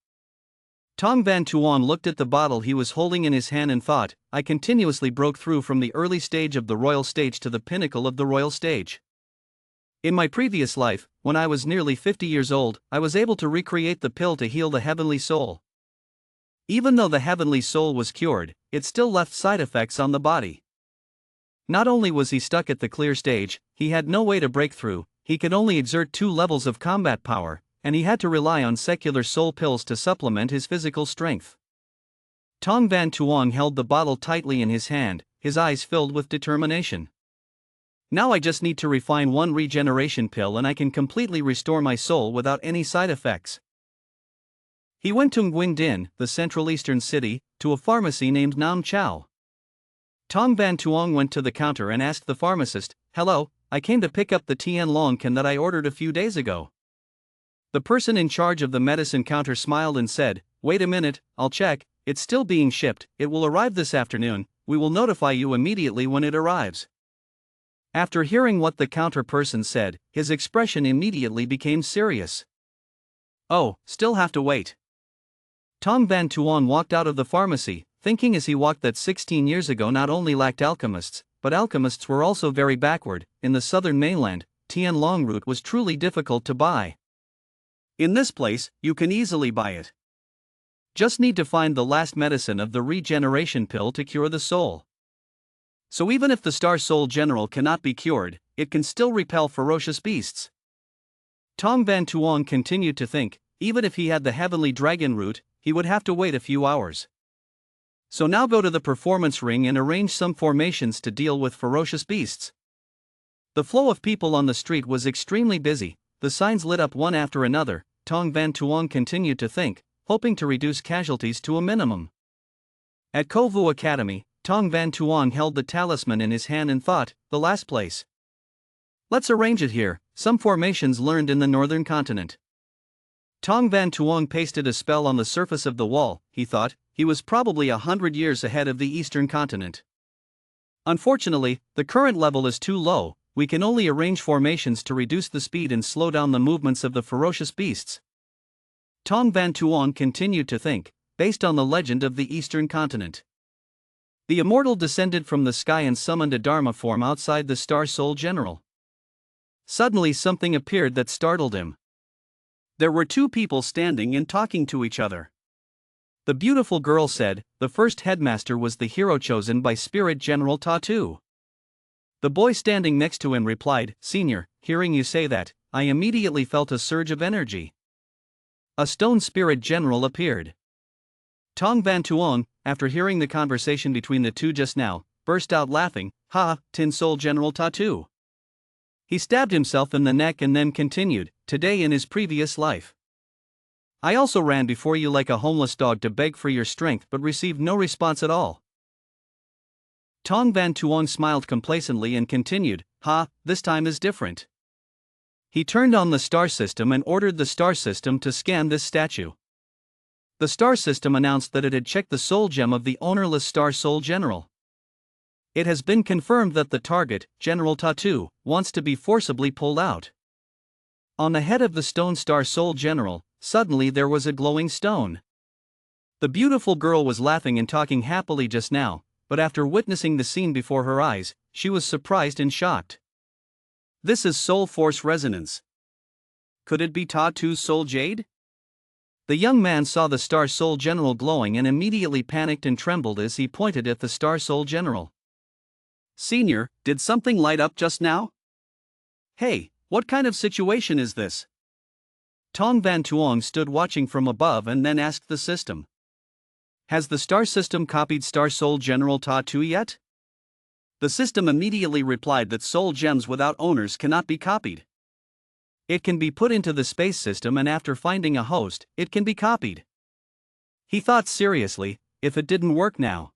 Tong Van Tuong looked at the bottle he was holding in his hand and thought, I continuously broke through from the early stage of the royal stage to the pinnacle of the royal stage. In my previous life, when I was nearly 50 years old, I was able to recreate the pill to heal the heavenly soul. Even though the heavenly soul was cured, it still left side effects on the body. Not only was he stuck at the clear stage, he had no way to break through, he could only exert 2 levels of combat power, and he had to rely on secular soul pills to supplement his physical strength. Tong Van Tuong held the bottle tightly in his hand, his eyes filled with determination. Now I just need to refine 1 regeneration pill and I can completely restore my soul without any side effects. He went to Nguyen Din, the central eastern city, to a pharmacy named Nam Chao. Tong Van Tuong went to the counter and asked the pharmacist, Hello, I came to pick up the Tian Long Can that I ordered a few days ago. The person in charge of the medicine counter smiled and said, Wait a minute, I'll check, it's still being shipped, it will arrive this afternoon, we will notify you immediately when it arrives. After hearing what the counter person said, his expression immediately became serious. Oh, still have to wait. Tong Van Tuong walked out of the pharmacy, thinking as he walked that 16 years ago not only lacked alchemists, but alchemists were also very backward. In the southern mainland, Tian Long root was truly difficult to buy. In this place, you can easily buy it. Just need to find the last medicine of the regeneration pill to cure the soul. So even if the star soul general cannot be cured, it can still repel ferocious beasts. Tong Van Tuong continued to think, even if he had the heavenly dragon root, he would have to wait a few hours. So now go to the performance ring and arrange some formations to deal with ferocious beasts. The flow of people on the street was extremely busy, the signs lit up one after another. Tong Van Tuong continued to think, hoping to reduce casualties to a minimum. At Kovu Academy, Tong Van Tuong held the talisman in his hand and thought, the last place. Let's arrange it here, some formations learned in the northern continent. Tong Van Tuong pasted a spell on the surface of the wall, he thought, he was probably 100 years ahead of the eastern continent. Unfortunately, the current level is too low, we can only arrange formations to reduce the speed and slow down the movements of the ferocious beasts. Tong Van Tuong continued to think, based on the legend of the eastern continent. The immortal descended from the sky and summoned a Dharma form outside the Star Soul General. Suddenly something appeared that startled him. There were 2 people standing and talking to each other. The beautiful girl said, the first headmaster was the hero chosen by Spirit General Tatu. The boy standing next to him replied, Senior, hearing you say that, I immediately felt a surge of energy. A stone Spirit General appeared. Tong Van Tuong, after hearing the conversation between the 2 just now, burst out laughing, Ha, Tin Soul General Tatu. He stabbed himself in the neck and then continued, today in his previous life. I also ran before you like a homeless dog to beg for your strength but received no response at all. Tong Van Tuong smiled complacently and continued, Ha, this time is different. He turned on the star system and ordered the star system to scan this statue. The star system announced that it had checked the soul gem of the ownerless Star Soul General. It has been confirmed that the target, General Tatu, wants to be forcibly pulled out. On the head of the stone Star Soul General, suddenly there was a glowing stone. The beautiful girl was laughing and talking happily just now, but after witnessing the scene before her eyes, she was surprised and shocked. This is soul force resonance. Could it be Tatu's soul jade? The young man saw the Star Soul General glowing and immediately panicked and trembled as he pointed at the Star Soul General. Senior, did something light up just now? Hey, what kind of situation is this? Tong Van Tuong stood watching from above and then asked the system. Has the star system copied Star Soul General Ta Tu yet? The system immediately replied that soul gems without owners cannot be copied. It can be put into the space system and after finding a host, it can be copied. He thought seriously, if it didn't work now.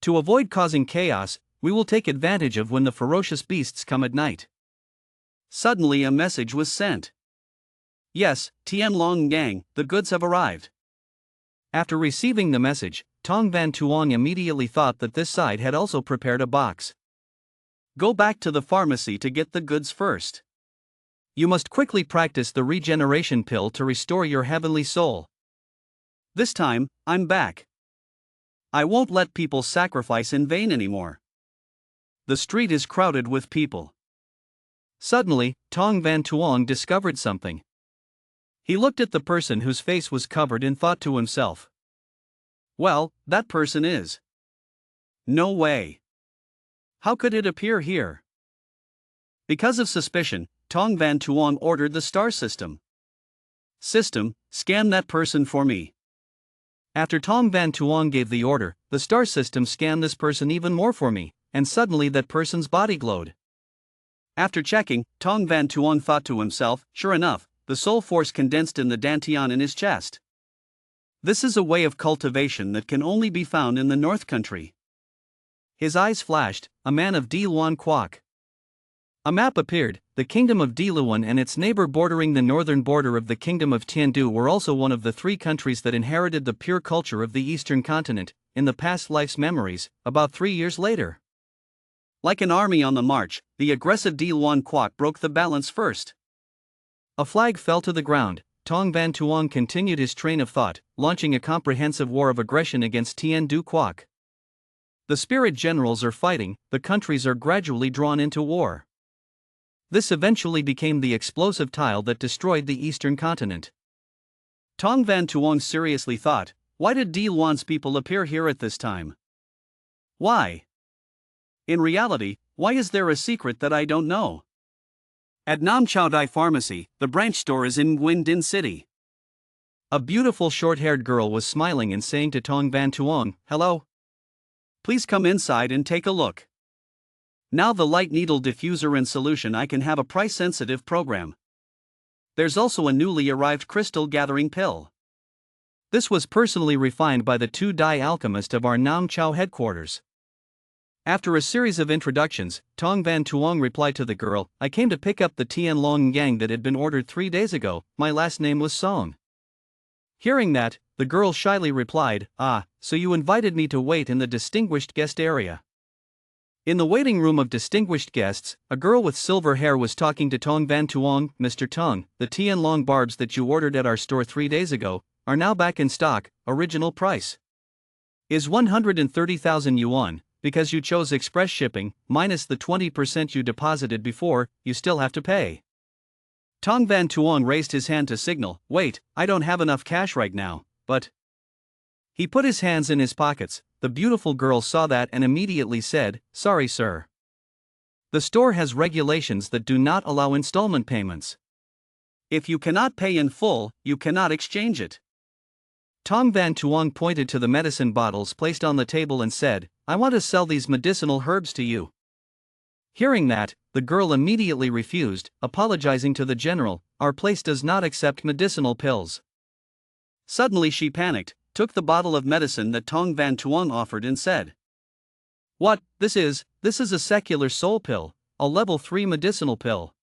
To avoid causing chaos, we will take advantage of when the ferocious beasts come at night. Suddenly a message was sent. Yes, Tian Long Gang, the goods have arrived. After receiving the message, Tong Van Tuong immediately thought that this side had also prepared a box. Go back to the pharmacy to get the goods first. You must quickly practice the regeneration pill to restore your heavenly soul. This time, I'm back. I won't let people sacrifice in vain anymore. The street is crowded with people. Suddenly, Tong Van Tuong discovered something. He looked at the person whose face was covered and thought to himself. Well, that person is. No way. How could it appear here? Because of suspicion, Tong Van Tuong ordered the star system. System, scan that person for me. After Tong Van Tuong gave the order, the star system scanned this person even more for me, and suddenly that person's body glowed. After checking, Tong Van Tuong thought to himself, sure enough, the soul force condensed in the dantian in his chest. This is a way of cultivation that can only be found in the North Country. His eyes flashed, a man of Diluan Quoc. A map appeared. The kingdom of Diluan and its neighbor bordering the northern border of the kingdom of Tiandu were also one of the 3 countries that inherited the pure culture of the eastern continent, in the past life's memories, about 3 years later. Like an army on the march, the aggressive Diluan Quoc broke the balance first. A flag fell to the ground. Tong Van Tuong continued his train of thought, launching a comprehensive war of aggression against Tiandu Quoc. The spirit generals are fighting, the countries are gradually drawn into war. This eventually became the explosive tile that destroyed the eastern continent. Tong Van Tuong seriously thought, why did Diluan's people appear here at this time? Why? In reality, why is there a secret that I don't know? At Nam Chao Dai Pharmacy, the branch store is in Nguyen Din City. A beautiful short-haired girl was smiling and saying to Tong Van Tuong, hello. Please come inside and take a look. Now the light needle diffuser in solution I can have a price-sensitive program. There's also a newly arrived crystal gathering pill. This was personally refined by the 2 dye alchemist of our Nam Chao headquarters. After a series of introductions, Tong Van Tuong replied to the girl, I came to pick up the Tian Long Yang that had been ordered 3 days ago, my last name was Song. Hearing that, the girl shyly replied, so you invited me to wait in the distinguished guest area. In the waiting room of distinguished guests, a girl with silver hair was talking to Tong Van Tuong, Mr. Tong, the Tian Long barbs that you ordered at our store 3 days ago, are now back in stock, original price is 130,000 yuan. Because you chose express shipping, minus the 20% you deposited before, you still have to pay. Tong Van Tuong raised his hand to signal, wait, I don't have enough cash right now, but... He put his hands in his pockets. The beautiful girl saw that and immediately said, sorry sir. The store has regulations that do not allow installment payments. If you cannot pay in full, you cannot exchange it. Tong Van Tuong pointed to the medicine bottles placed on the table and said, I want to sell these medicinal herbs to you. Hearing that, the girl immediately refused, apologizing to the general, our place does not accept medicinal pills. Suddenly she panicked, took the bottle of medicine that Tong Van Tuong offered and said, what, this is a secular soul pill, a level 3 medicinal pill.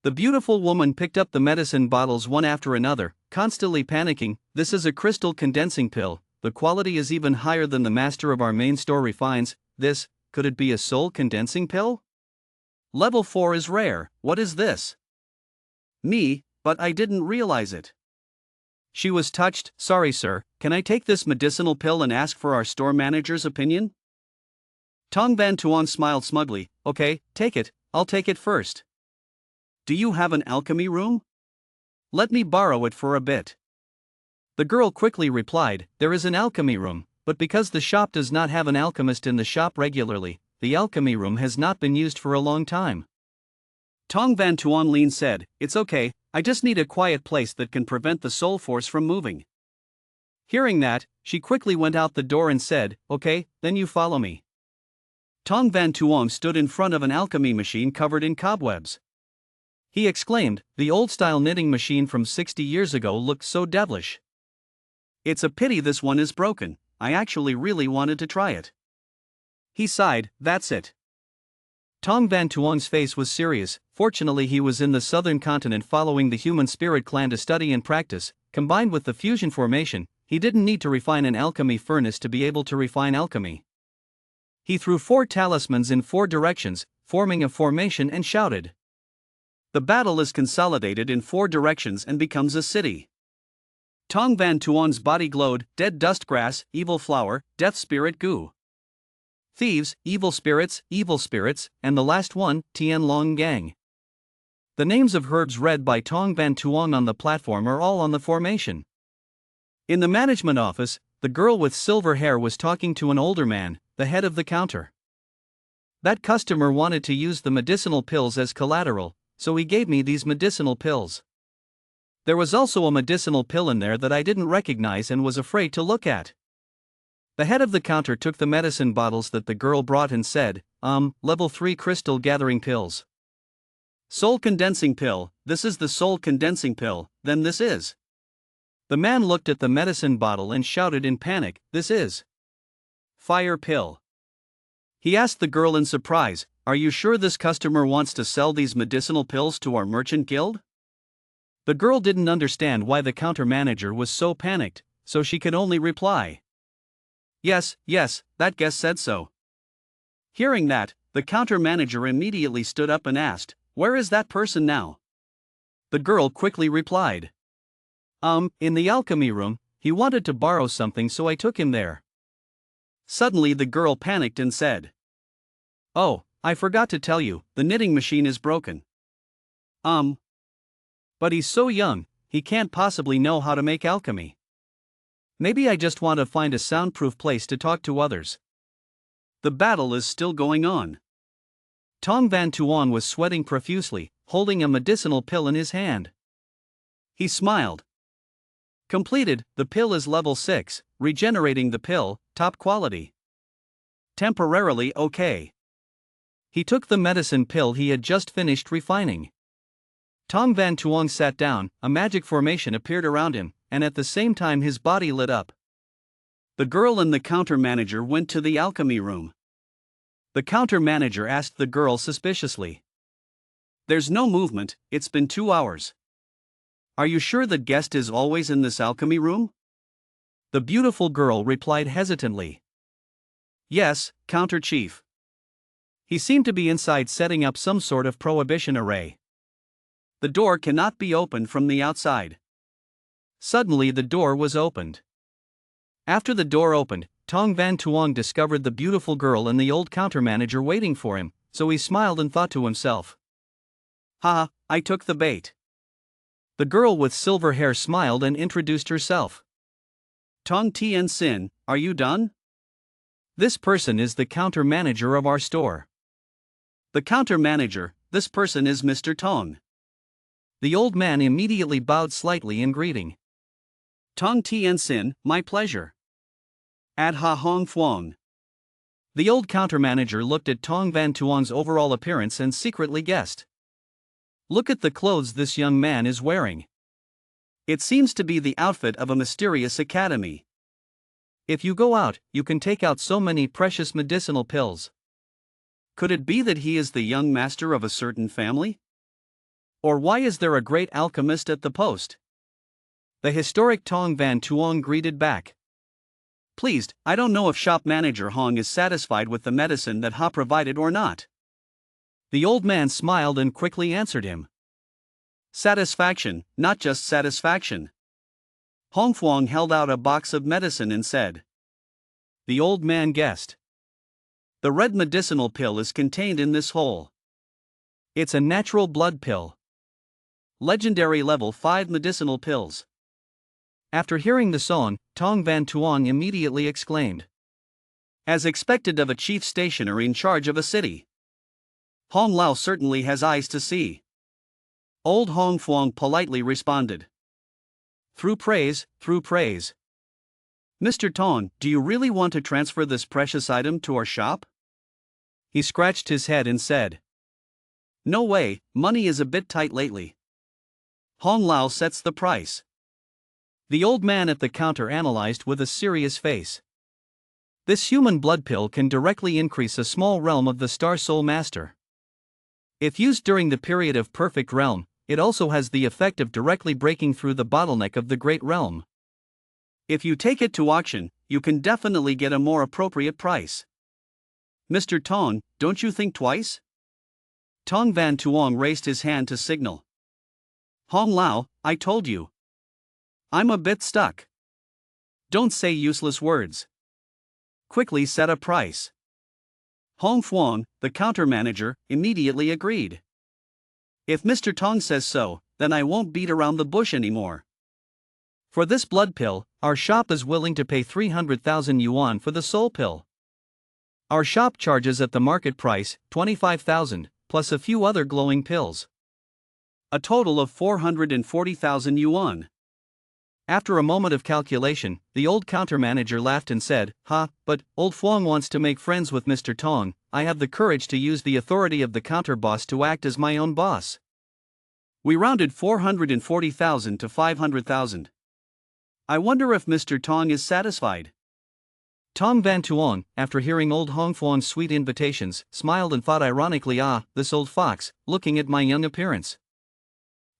The beautiful woman picked up the medicine bottles one after another, constantly panicking, this is a crystal condensing pill, the quality is even higher than the master of our main store refines, could it be a soul condensing pill? Level 4 is rare, what is this? Me, but I didn't realize it. She was touched, sorry sir, can I take this medicinal pill and ask for our store manager's opinion? Tong Van Tuong smiled smugly, okay, take it, I'll take it first. Do you have an alchemy room? Let me borrow it for a bit. The girl quickly replied, there is an alchemy room, but because the shop does not have an alchemist in the shop regularly, the alchemy room has not been used for a long time. Tong Van Tuong Lin said, it's okay, I just need a quiet place that can prevent the soul force from moving." Hearing that, she quickly went out the door and said, "Okay, then you follow me." Tong Van Tuong stood in front of an alchemy machine covered in cobwebs. He exclaimed, the old-style knitting machine from 60 years ago looked so devilish. "It's a pity this one is broken, I actually really wanted to try it." He sighed, "That's it." Tong Van Tuong's face was serious. Fortunately, he was in the southern continent following the human spirit clan to study and practice. Combined with the fusion formation, he didn't need to refine an alchemy furnace to be able to refine alchemy. He threw 4 talismans in 4 directions, forming a formation, and shouted. The battle is consolidated in 4 directions and becomes a city. Tong Van Tuong's body glowed: dead dust grass, evil flower, death spirit goo. Thieves, evil spirits, and the last one, Tian Long Gang. The names of herbs read by Tong Van Tuong on the platform are all on the formation. In the management office, the girl with silver hair was talking to an older man, the head of the counter. That customer wanted to use the medicinal pills as collateral, so he gave me these medicinal pills. There was also a medicinal pill in there that I didn't recognize and was afraid to look at. The head of the counter took the medicine bottles that the girl brought and said, level 3 crystal gathering pills. Soul condensing pill, this is the soul condensing pill, then this is. The man looked at the medicine bottle and shouted in panic, this is fire pill. He asked the girl in surprise, are you sure this customer wants to sell these medicinal pills to our merchant guild? The girl didn't understand why the counter manager was so panicked, so she could only reply, yes, that guest said so. Hearing that, the counter manager immediately stood up and asked, where is that person now? The girl quickly replied, in the alchemy room, he wanted to borrow something so I took him there. Suddenly the girl panicked and said, oh, I forgot to tell you, the knitting machine is broken. But he's so young, he can't possibly know how to make alchemy. Maybe I just want to find a soundproof place to talk to others. The battle is still going on. Tong Van Tuong was sweating profusely, holding a medicinal pill in his hand. He smiled. Completed, the pill is level 6, regenerating the pill, top quality. Temporarily okay. He took the medicine pill he had just finished refining. Tong Van Tuong sat down, a magic formation appeared around him, and at the same time his body lit up. The girl and the counter manager went to the alchemy room. The counter manager asked the girl suspiciously, there's no movement, it's been 2 hours. Are you sure the guest is always in this alchemy room? The beautiful girl replied hesitantly. Yes, counter chief. He seemed to be inside setting up some sort of prohibition array. The door cannot be opened from the outside. Suddenly the door was opened. After the door opened, Tong Van Tuong discovered the beautiful girl and the old counter manager waiting for him, so he smiled and thought to himself, ha, I took the bait. The girl with silver hair smiled and introduced herself. Tong Tien Sin, are you done? This person is the counter manager of our store. The counter manager, this person is Mr. Tong. The old man immediately bowed slightly in greeting. Tong Tien Sin, my pleasure. Ad Ha Hong Phuong. The old counter manager looked at Tong Van Tuong's overall appearance and secretly guessed. Look at the clothes this young man is wearing. It seems to be the outfit of a mysterious academy. If you go out, you can take out so many precious medicinal pills. Could it be that he is the young master of a certain family? Or why is there a great alchemist at the post? The historic Tong Van Tuong greeted back. Pleased, I don't know if shop manager Hong is satisfied with the medicine that Ha provided or not. The old man smiled and quickly answered him. Satisfaction, not just satisfaction. Hong Phuong held out a box of medicine and said. The old man guessed. The red medicinal pill is contained in this hole. It's a natural blood pill. Legendary level 5 medicinal pills. After hearing the song, Tong Van Tuong immediately exclaimed. As expected of a chief stationer in charge of a city. Hong Lao certainly has eyes to see. Old Hong Fuang politely responded. Through praise, through praise. Mr. Tong, do you really want to transfer this precious item to our shop? He scratched his head and said. No way, money is a bit tight lately. Hong Lao sets the price. The old man at the counter analyzed with a serious face. This human blood pill can directly increase a small realm of the Star Soul Master. If used during the period of perfect realm, it also has the effect of directly breaking through the bottleneck of the Great Realm. If you take it to auction, you can definitely get a more appropriate price. Mr. Tong, don't you think twice? Tong Van Tuong raised his hand to signal. Hong Lao, I told you. I'm a bit stuck. Don't say useless words. Quickly set a price. Hong Fuang, the counter manager, immediately agreed. If Mr. Tong says so, then I won't beat around the bush anymore. For this blood pill, our shop is willing to pay 300,000 yuan for the soul pill. Our shop charges at the market price, 25,000, plus a few other glowing pills. A total of 440,000 yuan. After a moment of calculation, the old counter manager laughed and said, but old Fuang wants to make friends with Mr. Tong. I have the courage to use the authority of the counter boss to act as my own boss. We rounded 440,000 to 500,000. I wonder if Mr. Tong is satisfied. Tong Van Tuong, after hearing old Hong Fuang's sweet invitations, smiled and thought ironically, this old fox, looking at my young appearance.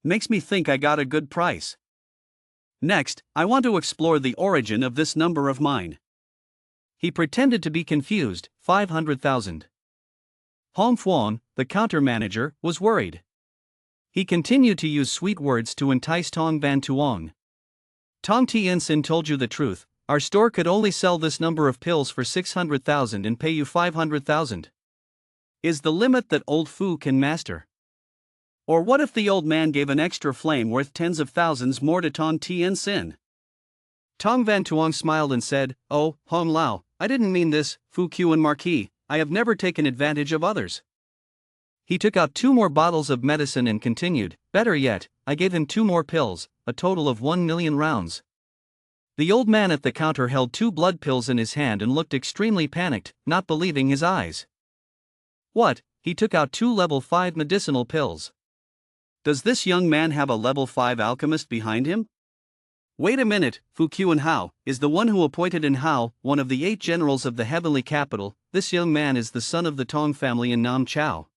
Makes me think I got a good price. Next, I want to explore the origin of this number of mine. He pretended to be confused, 500,000. Hong Fuang, the counter manager, was worried. He continued to use sweet words to entice Tong Van Tuong. Tong Tien Sin told you the truth, our store could only sell this number of pills for 600,000 and pay you 500,000. Is the limit that old Fu can master. Or what if the old man gave an extra flame worth tens of thousands more to Tong Tien Sin? Tong Van Tuong smiled and said, Oh, Hong Lao, I didn't mean this, Fu Q and Marquis, I have never taken advantage of others. He took out 2 more bottles of medicine and continued, better yet, I gave him 2 more pills, a total of 1 million rounds. The old man at the counter held 2 blood pills in his hand and looked extremely panicked, not believing his eyes. What, he took out 2 level 5 medicinal pills. Does this young man have a level 5 alchemist behind him? Wait a minute, Fu Qian Hao is the one who appointed in Hao, one of the 8 generals of the heavenly capital. This young man is the son of the Tong family in Nam Chao.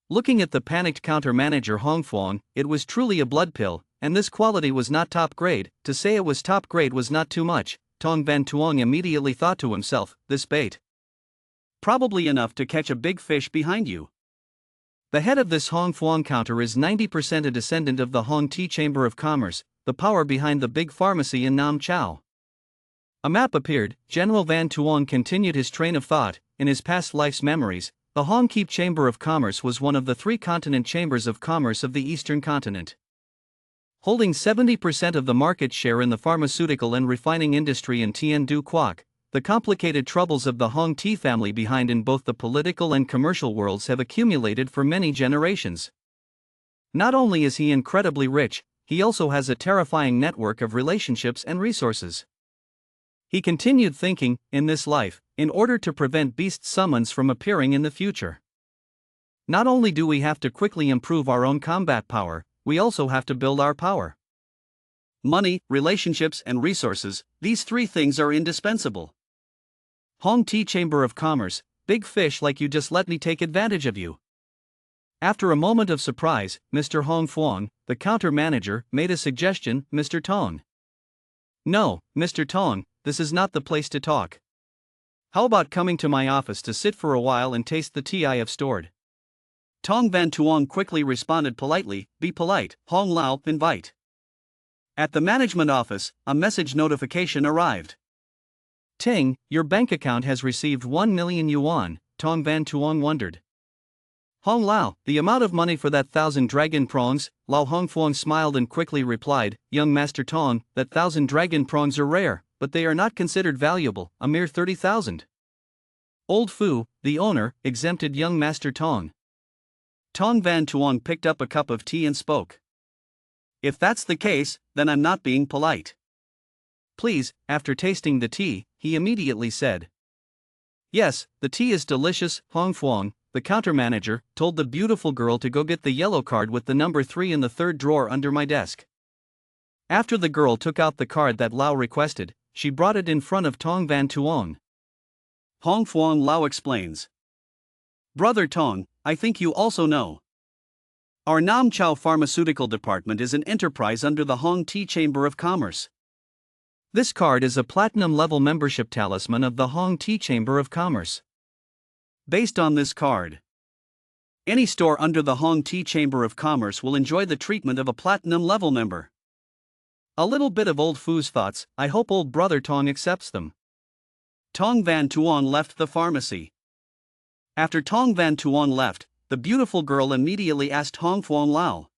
Looking at the panicked counter manager Hong Fuang, it was truly a blood pill, and this quality was not top grade. To say it was top grade was not too much. Tong Van Tuong immediately thought to himself, this bait. Probably enough to catch a big fish behind you. The head of this Hong Fuang counter is 90% a descendant of the Hong Ti Chamber of Commerce, the power behind the big pharmacy in Nam Chao. A map appeared. General Van Tuong continued his train of thought. In his past life's memories, the Hong Keep Chamber of Commerce was one of the 3 continent chambers of commerce of the Eastern continent. Holding 70% of the market share in the pharmaceutical and refining industry in Tien Du Quoc, the complicated troubles of the Hong Ti family behind in both the political and commercial worlds have accumulated for many generations. Not only is he incredibly rich, he also has a terrifying network of relationships and resources. He continued thinking, in this life, in order to prevent beast summons from appearing in the future. Not only do we have to quickly improve our own combat power, we also have to build our power. Money, relationships, and resources, these 3 things are indispensable. Hong Ti Chamber of Commerce, big fish like you, just let me take advantage of you. After a moment of surprise, Mr. Hong Fuang, the counter manager, made a suggestion. Mr. Tong. No, Mr. Tong, this is not the place to talk. How about coming to my office to sit for a while and taste the tea I have stored? Tong Van Tuong quickly responded politely, be polite, Hong Lao, invite. At the management office, a message notification arrived. Ting, your bank account has received 1 million yuan, Tong Van Tuong wondered. Hong Lao, the amount of money for that 1,000 dragon prongs? Lao Hong Fuang smiled and quickly replied, young Master Tong, that 1,000 dragon prongs are rare, but they are not considered valuable, a mere 30,000. Old Fu, the owner, exempted young Master Tong. Tong Van Tuong picked up a cup of tea and spoke. If that's the case, then I'm not being polite. Please, after tasting the tea, he immediately said. Yes, the tea is delicious. Hong Fuang, the counter manager, told the beautiful girl to go get the yellow card with the number 3 in the third drawer under my desk. After the girl took out the card that Lao requested, she brought it in front of Tong Van Tuong. Hong Fuang Lao explains. Brother Tong, I think you also know. Our Nam Chao Pharmaceutical Department is an enterprise under the Hong Tea Chamber of Commerce. This card is a platinum-level membership talisman of the Hong Tea Chamber of Commerce. Based on this card, any store under the Hong Tea Chamber of Commerce will enjoy the treatment of a platinum-level member. A little bit of old foos thoughts, I hope old brother Tong accepts them. Tong Van Tuong left the pharmacy. After Tong Van Tuong left, the beautiful girl immediately asked Hong Fuang Lao.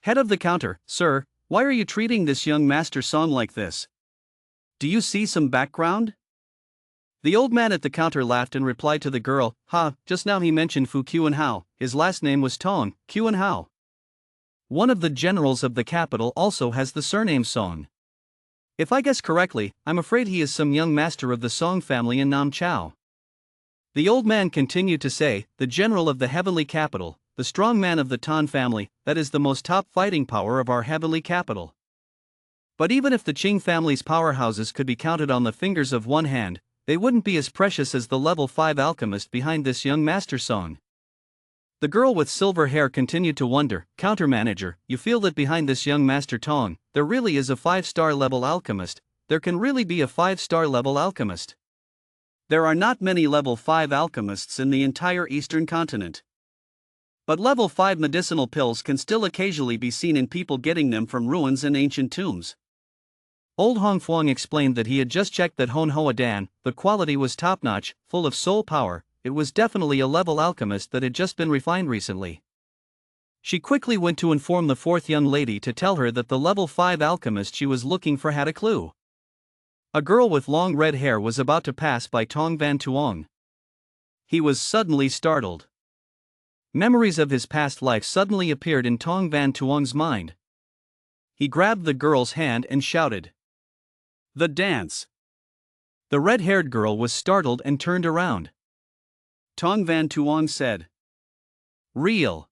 Head of the counter, sir, why are you treating this young master Song like this? Do you see some background? The old man at the counter laughed and replied to the girl, just now he mentioned Fu Qian Hao, his last name was Tong, Qian Hao. One of the generals of the capital also has the surname Song. If I guess correctly, I'm afraid he is some young master of the Song family in Nam Chao. The old man continued to say, the general of the heavenly capital, the strong man of the Tan family, that is the most top fighting power of our heavenly capital. But even if the Qing family's powerhouses could be counted on the fingers of one hand, they wouldn't be as precious as the level 5 alchemist behind this young master Song. The girl with silver hair continued to wonder, counter manager, you feel that behind this young master Tong, there really is a 5-star level alchemist, there can really be a 5-star level alchemist. There are not many level 5 alchemists in the entire eastern continent. But level 5 medicinal pills can still occasionally be seen in people getting them from ruins and ancient tombs. Old Hong Fuang explained that he had just checked that Hon Hoa Dan, the quality was top-notch, full of soul power, it was definitely a level alchemist that had just been refined recently. She quickly went to inform the fourth young lady to tell her that the level 5 alchemist she was looking for had a clue. A girl with long red hair was about to pass by Tong Van Tuong. He was suddenly startled. Memories of his past life suddenly appeared in Tong Van Tuong's mind. He grabbed the girl's hand and shouted, "The dance!" The red-haired girl was startled and turned around. Tong Van Tuong said, "Real.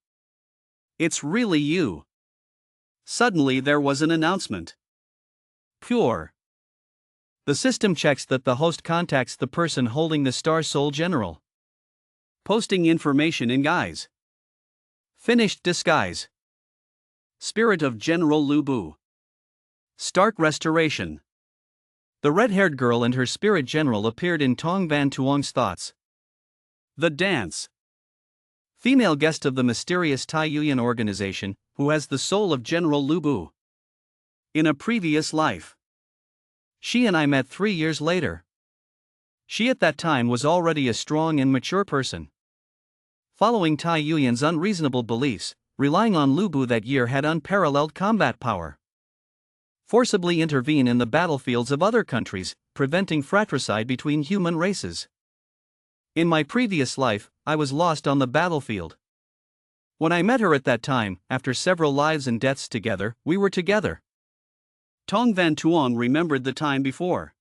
It's really you." Suddenly there was an announcement. Pure. The system checks that the host contacts the person holding the Star Soul General. Posting information in guise. Finished disguise. Spirit of General Lu Bu. Stark restoration. The red-haired girl and her spirit general appeared in Tong Van Tuong's thoughts. The dance. Female guest of the mysterious Tai Yuyan organization, who has the soul of General Lu Bu. In a previous life. She and I met 3 years later. She at that time was already a strong and mature person. Following Tai Yuyan's unreasonable beliefs, relying on Lu Bu that year had unparalleled combat power. Forcibly intervene in the battlefields of other countries, preventing fratricide between human races. In my previous life, I was lost on the battlefield. When I met her at that time, after several lives and deaths together, we were together. Tong Van Tuong remembered the time before.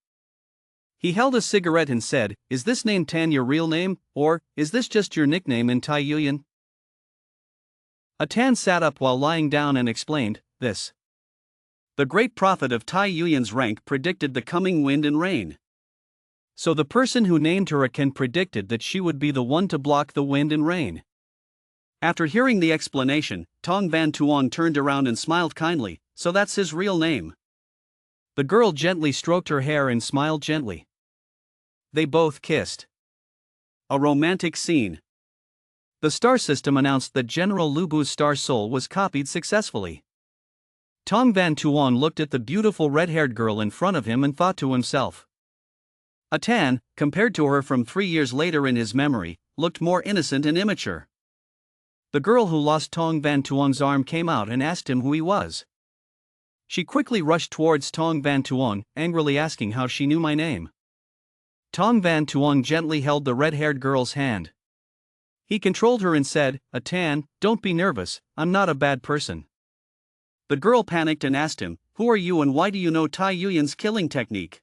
He held a cigarette and said, "Is this name Tan your real name, or is this just your nickname in Tai Yuyan?" A Tan sat up while lying down and explained, "This. The great prophet of Tai Yuyan's rank predicted the coming wind and rain. So the person who named her a Ken predicted that she would be the one to block the wind and rain." After hearing the explanation, Tong Van Tuong turned around and smiled kindly, "So that's his real name." The girl gently stroked her hair and smiled gently. They both kissed. A romantic scene. The star system announced that General Lu Bu's star soul was copied successfully. Tong Van Tuong looked at the beautiful red-haired girl in front of him and thought to himself. A Tan, compared to her from 3 years later in his memory, looked more innocent and immature. The girl who lost Tong Van Tuong's arm came out and asked him who he was. She quickly rushed towards Tong Van Tuong, angrily asking how she knew my name. Tong Van Tuong gently held the red-haired girl's hand. He controlled her and said, "Atan, don't be nervous, I'm not a bad person." The girl panicked and asked him, "Who are you and why do you know Tai Yuyan's killing technique?"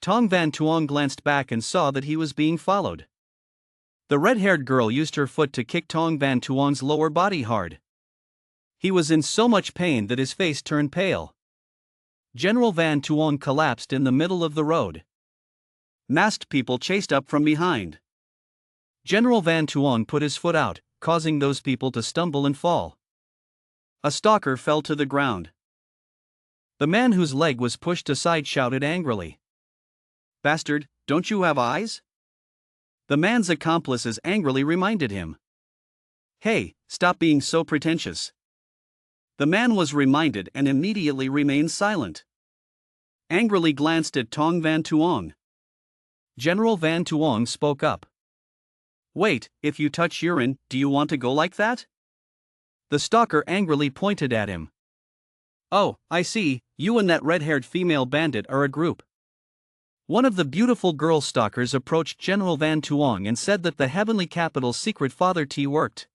Tong Van Tuong glanced back and saw that he was being followed. The red-haired girl used her foot to kick Tong Van Tuong's lower body hard. He was in so much pain that his face turned pale. General Van Tuong collapsed in the middle of the road. Masked people chased up from behind. General Van Tuong put his foot out, causing those people to stumble and fall. A stalker fell to the ground. The man whose leg was pushed aside shouted angrily, "Bastard, don't you have eyes?" The man's accomplices angrily reminded him, "Hey, stop being so pretentious." The man was reminded and immediately remained silent. Angrily glanced at Tong Van Tuong. General Van Tuong spoke up. "Wait, if you touch urine, do you want to go like that?" The stalker angrily pointed at him. "Oh, I see, you and that red-haired female bandit are a group." One of the beautiful girl stalkers approached General Van Tuong and said that the heavenly capital's secret father T worked.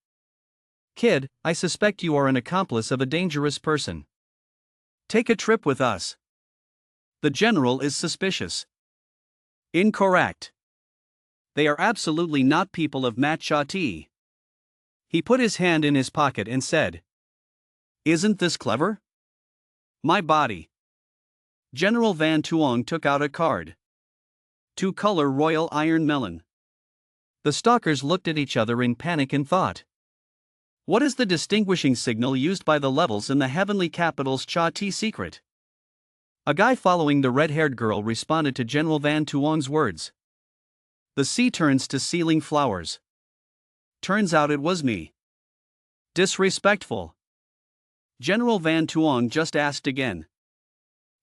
"Kid, I suspect you are an accomplice of a dangerous person. Take a trip with us." The general is suspicious. Incorrect. They are absolutely not people of MANHUA. He put his hand in his pocket and said, "Isn't this clever? My body." General Van Tuong took out a card. Two-color royal iron melon. The stalkers looked at each other in panic and thought, what is the distinguishing signal used by the levels in the heavenly capital's Cha-Ti secret? A guy following the red-haired girl responded to General Van Tuong's words. The sea turns to ceiling flowers. Turns out it was me. Disrespectful. General Van Tuong just asked again.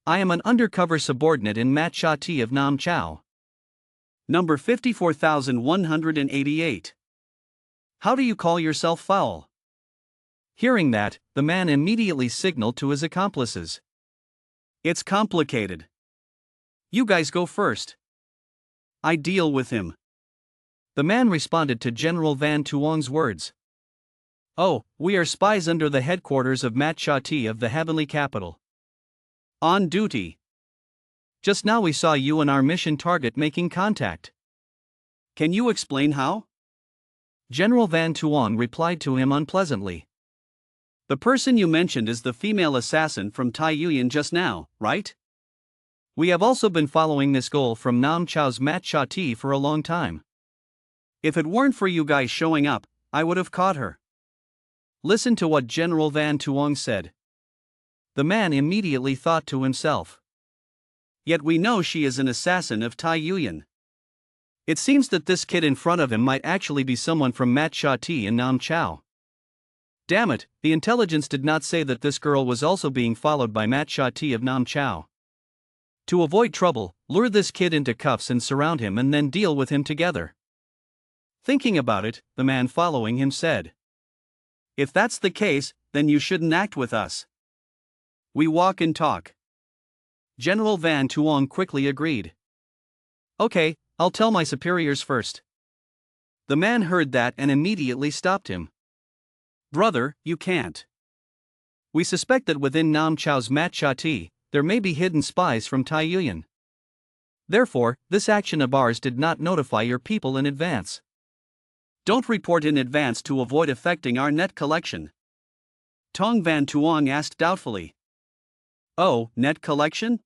I am an undercover subordinate in MANHUA of Nam Chao. Number 54,188. How do you call yourself foul? Hearing that, the man immediately signaled to his accomplices. It's complicated. You guys go first. I deal with him. The man responded to General Van Tuong's words. Oh, we are spies under the headquarters of MANHUA of the heavenly capital. On duty. Just now we saw you and our mission target making contact. Can you explain how? General Van Tuong replied to him unpleasantly. The person you mentioned is the female assassin from Tai Yuyan just now, right? We have also been following this goal from Nam Chao's MANHUA for a long time. If it weren't for you guys showing up, I would have caught her. Listen to what General Van Tuong said. The man immediately thought to himself. Yet we know she is an assassin of Tai Yuyan. It seems that this kid in front of him might actually be someone from MANHUA in Nam Chao. Damn it, the intelligence did not say that this girl was also being followed by MANHUA of Nam Chao. To avoid trouble, lure this kid into cuffs and surround him and then deal with him together. Thinking about it, the man following him said. If that's the case, then you shouldn't act with us. We walk and talk. General Van Tuong quickly agreed. Okay, I'll tell my superiors first. The man heard that and immediately stopped him. Brother, you can't. We suspect that within Nam Chao's MANHUA, there may be hidden spies from Tai Yuyan. Therefore, this action of ours did not notify your people in advance. Don't report in advance to avoid affecting our net collection. Tong Van Tuong asked doubtfully. Oh, net collection?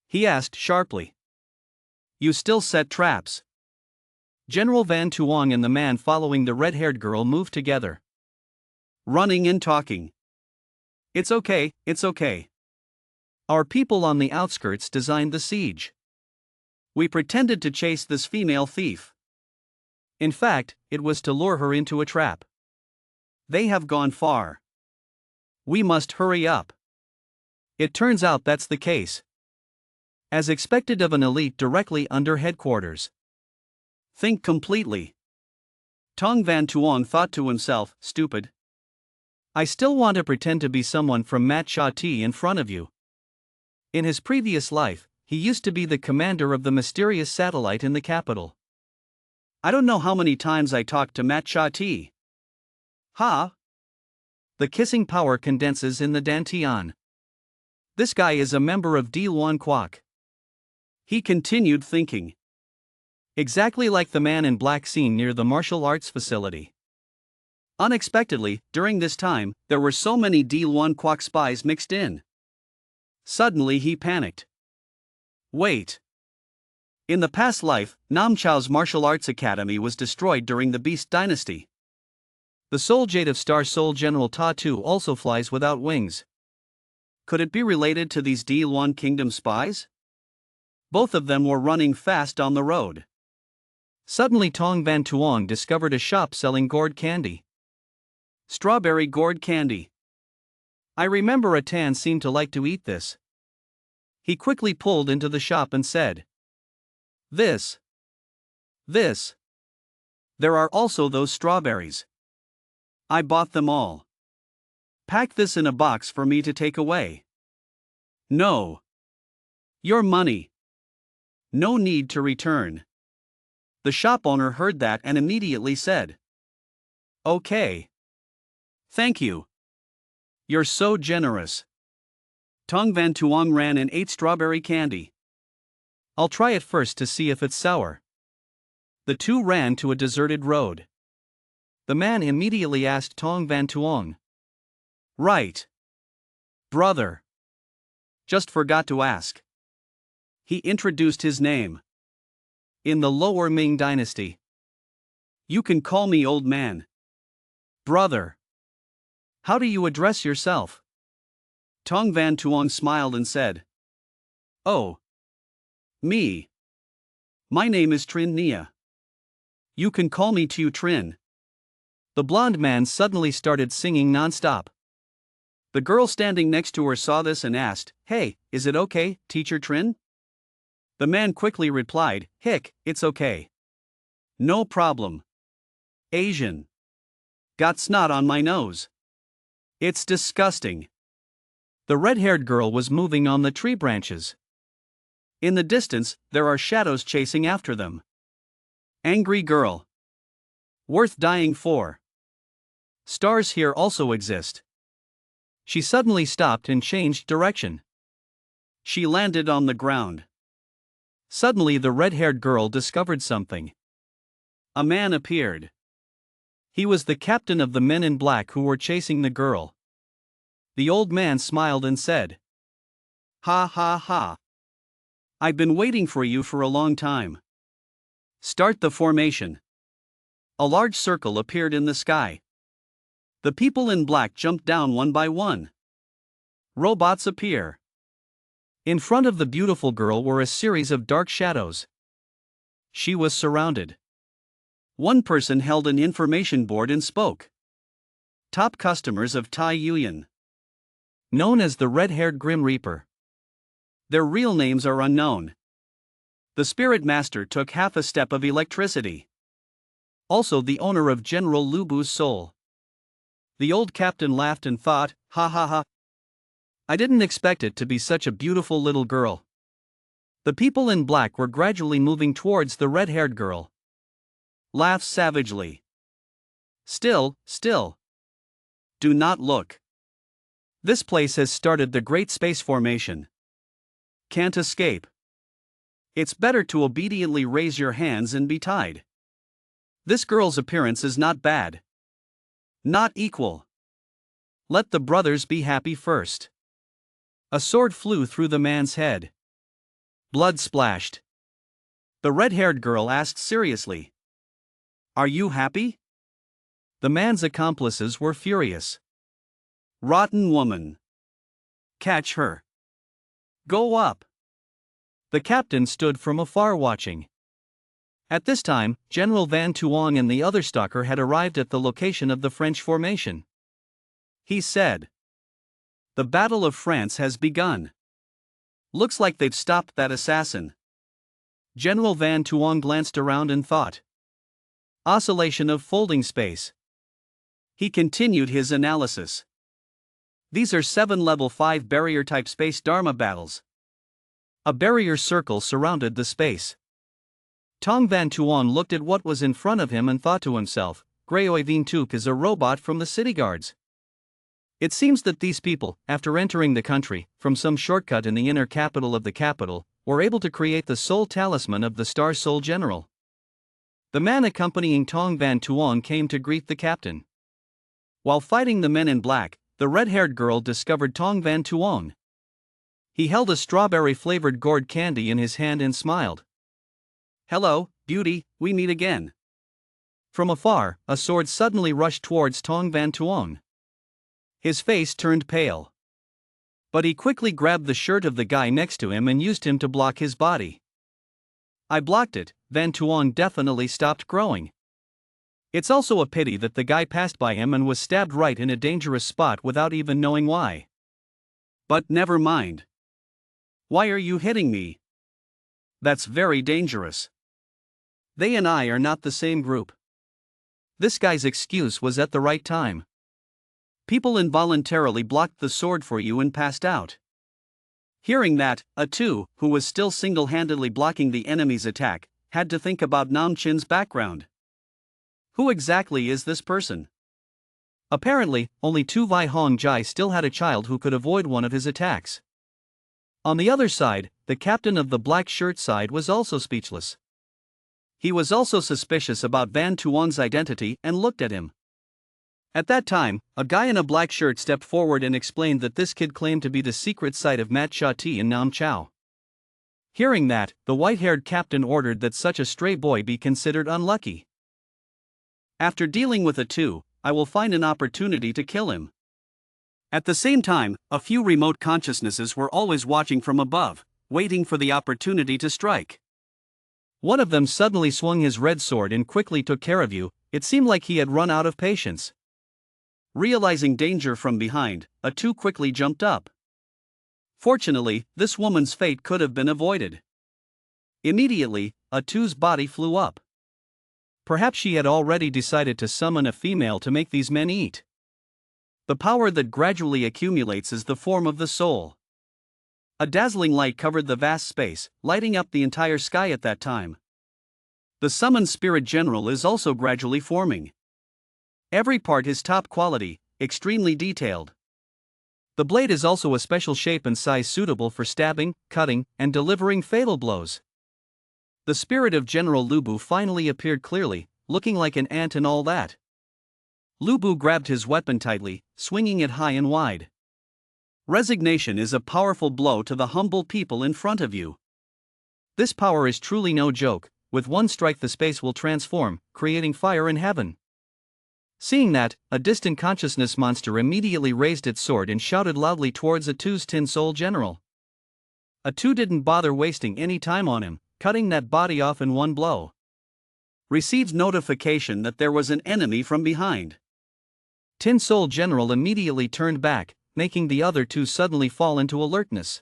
He asked sharply. You still set traps. General Van Tuong and the man following the red-haired girl moved together. Running and talking. It's okay, it's okay. Our people on the outskirts designed the siege. We pretended to chase this female thief. In fact, it was to lure her into a trap. They have gone far. We must hurry up. It turns out that's the case. As expected of an elite directly under headquarters. Think completely. Tong Van Tuong thought to himself, stupid. I still want to pretend to be someone from MANHUA in front of you. In his previous life, he used to be the commander of the mysterious satellite in the capital. I don't know how many times I talked to matcha tea. Ha! The kissing power condenses in the dantian. This guy is a member of D1 Kwok. He continued thinking. Exactly like the man in black scene near the martial arts facility. Unexpectedly, during this time, there were so many D1 Kwok spies mixed in. Suddenly he panicked. Wait. In the past life, Nam Chao's martial arts academy was destroyed during the Beast Dynasty. The soul jade of Star Soul General Ta 2 also flies without wings. Could it be related to these D1 Kingdom spies? Both of them were running fast on the road. Suddenly Tong Van Tuong discovered a shop selling gourd candy. Strawberry gourd candy. I remember a Tan seemed to like to eat this. He quickly pulled into the shop and said, This. There are also those strawberries. I bought them all. Pack this in a box for me to take away. No. Your money. No need to return. The shop owner heard that and immediately said, Okay. Thank you. You're so generous. Tong Van Tuong ran and ate strawberry candy. I'll try it first to see if it's sour. The two ran to a deserted road. The man immediately asked Tong Van Tuong. Right. Brother. Just forgot to ask. He introduced his name. In the Lower Ming Dynasty. You can call me old man. Brother. How do you address yourself? Tong Van Tuong smiled and said, Oh. Me. My name is Trin Nia. You can call me Tu Trin. The blonde man suddenly started singing non-stop. The girl standing next to her saw this and asked, Hey, is it okay, Teacher Trin? The man quickly replied, Hick, it's okay. No problem. Asian. Got snot on my nose. It's disgusting. The red-haired girl was moving on the tree branches. In the distance, there are shadows chasing after them. Angry girl. Worth dying for. Stars here also exist. She suddenly stopped and changed direction. She landed on the ground. Suddenly the red-haired girl discovered something. A man appeared. He was the captain of the men in black who were chasing the girl. The old man smiled and said, Ha ha ha. I've been waiting for you for a long time. Start the formation. A large circle appeared in the sky. The people in black jumped down one by one. Robots appear. In front of the beautiful girl were a series of dark shadows. She was surrounded. One person held an information board and spoke. Top customers of Tai Yuyan. Known as the red-haired Grim Reaper. Their real names are unknown. The Spirit Master took half a step of electricity. Also the owner of General Lubu's soul. The old captain laughed and thought, Ha ha ha. I didn't expect it to be such a beautiful little girl. The people in black were gradually moving towards the red-haired girl. Laughs savagely. Still. Do not look. This place has started the Great Space Formation. Can't escape. It's better to obediently raise your hands and be tied. This girl's appearance is not bad. Not equal. Let the brothers be happy first. A sword flew through the man's head. Blood splashed. The red-haired girl asked seriously, Are you happy? The man's accomplices were furious. Rotten woman. Catch her. Go up. The captain stood from afar watching. At this time, General Van Tuong and the other stalker had arrived at the location of the French formation. He said, The Battle of France has begun. Looks like they've stopped that assassin. General Van Tuong glanced around and thought. Oscillation of folding space. He continued his analysis. These are 7 level 5 barrier-type space Dharma battles. A barrier circle surrounded the space. Tong Van Tuan looked at what was in front of him and thought to himself, Grayoy Veen Tuk is a robot from the city guards. It seems that these people, after entering the country, from some shortcut in the inner capital of the capital, were able to create the soul talisman of the Star Soul General. The man accompanying Tong Van Tuan came to greet the captain. While fighting the men in black, the red-haired girl discovered Tong Van Tuan. He held a strawberry-flavored gourd candy in his hand and smiled. Hello, beauty, we meet again. From afar, a sword suddenly rushed towards Tong Van Tuan. His face turned pale. But he quickly grabbed the shirt of the guy next to him and used him to block his body. I blocked it, Van Tuan definitely stopped growing. It's also a pity that the guy passed by him and was stabbed right in a dangerous spot without even knowing why. But never mind. Why are you hitting me? That's very dangerous. They and I are not the same group. This guy's excuse was at the right time. People involuntarily blocked the sword for you and passed out. Hearing that, Atu, who was still single-handedly blocking the enemy's attack, had to think about Nam Chin's background. Who exactly is this person? Apparently, only Tu Vai Hong Jai still had a child who could avoid one of his attacks. On the other side, the captain of the black shirt side was also speechless. He was also suspicious about Van Tuan's identity and looked at him. At that time, a guy in a black shirt stepped forward and explained that this kid claimed to be the secret site of Mat Sha Ti in Nam Chao. Hearing that, the white-haired captain ordered that such a stray boy be considered unlucky. After dealing with Atu, I will find an opportunity to kill him. At the same time, a few remote consciousnesses were always watching from above, waiting for the opportunity to strike. One of them suddenly swung his red sword and quickly took care of you. It seemed like he had run out of patience. Realizing danger from behind, Atu quickly jumped up. Fortunately, this woman's fate could have been avoided. Immediately, Atu's body flew up. Perhaps she had already decided to summon a female to make these men eat. The power that gradually accumulates is the form of the soul. A dazzling light covered the vast space, lighting up the entire sky at that time. The summoned spirit general is also gradually forming. Every part is top quality, extremely detailed. The blade is also a special shape and size suitable for stabbing, cutting, and delivering fatal blows. The spirit of General Lubu finally appeared clearly, looking like an ant and all that. Lubu grabbed his weapon tightly, swinging it high and wide. Resignation is a powerful blow to the humble people in front of you. This power is truly no joke. With one strike the space will transform, creating fire in heaven. Seeing that, a distant consciousness monster immediately raised its sword and shouted loudly towards Atu's Tin Soul General. Atu didn't bother wasting any time on him, cutting that body off in one blow. Received notification that there was an enemy from behind. Tin Soul General immediately turned back, making the other two suddenly fall into alertness.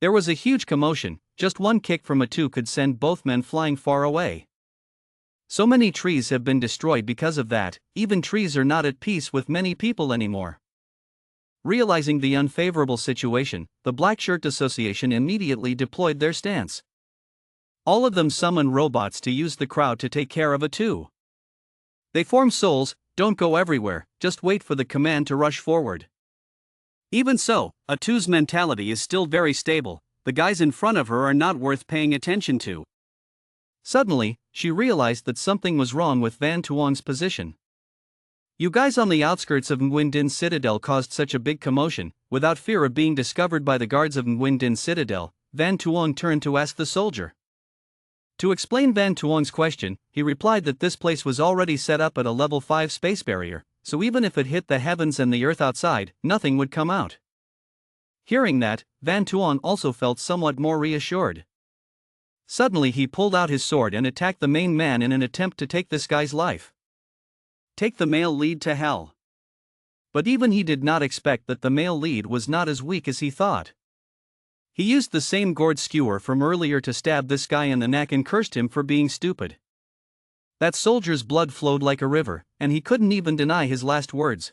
There was a huge commotion. Just one kick from Atu could send both men flying far away. So many trees have been destroyed because of that, even trees are not at peace with many people anymore. Realizing the unfavorable situation, the Black Shirt Association immediately deployed their stance. All of them summoned robots to use the crowd to take care of Atu. They form souls, don't go everywhere, just wait for the command to rush forward. Even so, Atu's mentality is still very stable. The guys in front of her are not worth paying attention to. Suddenly, she realized that something was wrong with Van Tuan's position. You guys on the outskirts of Nguyen Din Citadel caused such a big commotion. Without fear of being discovered by the guards of Nguyen Din Citadel, Van Tuan turned to ask the soldier. To explain Van Tuan's question, he replied that this place was already set up at a level 5 space barrier, so even if it hit the heavens and the earth outside, nothing would come out. Hearing that, Van Tuan also felt somewhat more reassured. Suddenly he pulled out his sword and attacked the main man in an attempt to take this guy's life. Take the male lead to hell. But even he did not expect that the male lead was not as weak as he thought. He used the same gourd skewer from earlier to stab this guy in the neck and cursed him for being stupid. That soldier's blood flowed like a river, and he couldn't even deny his last words.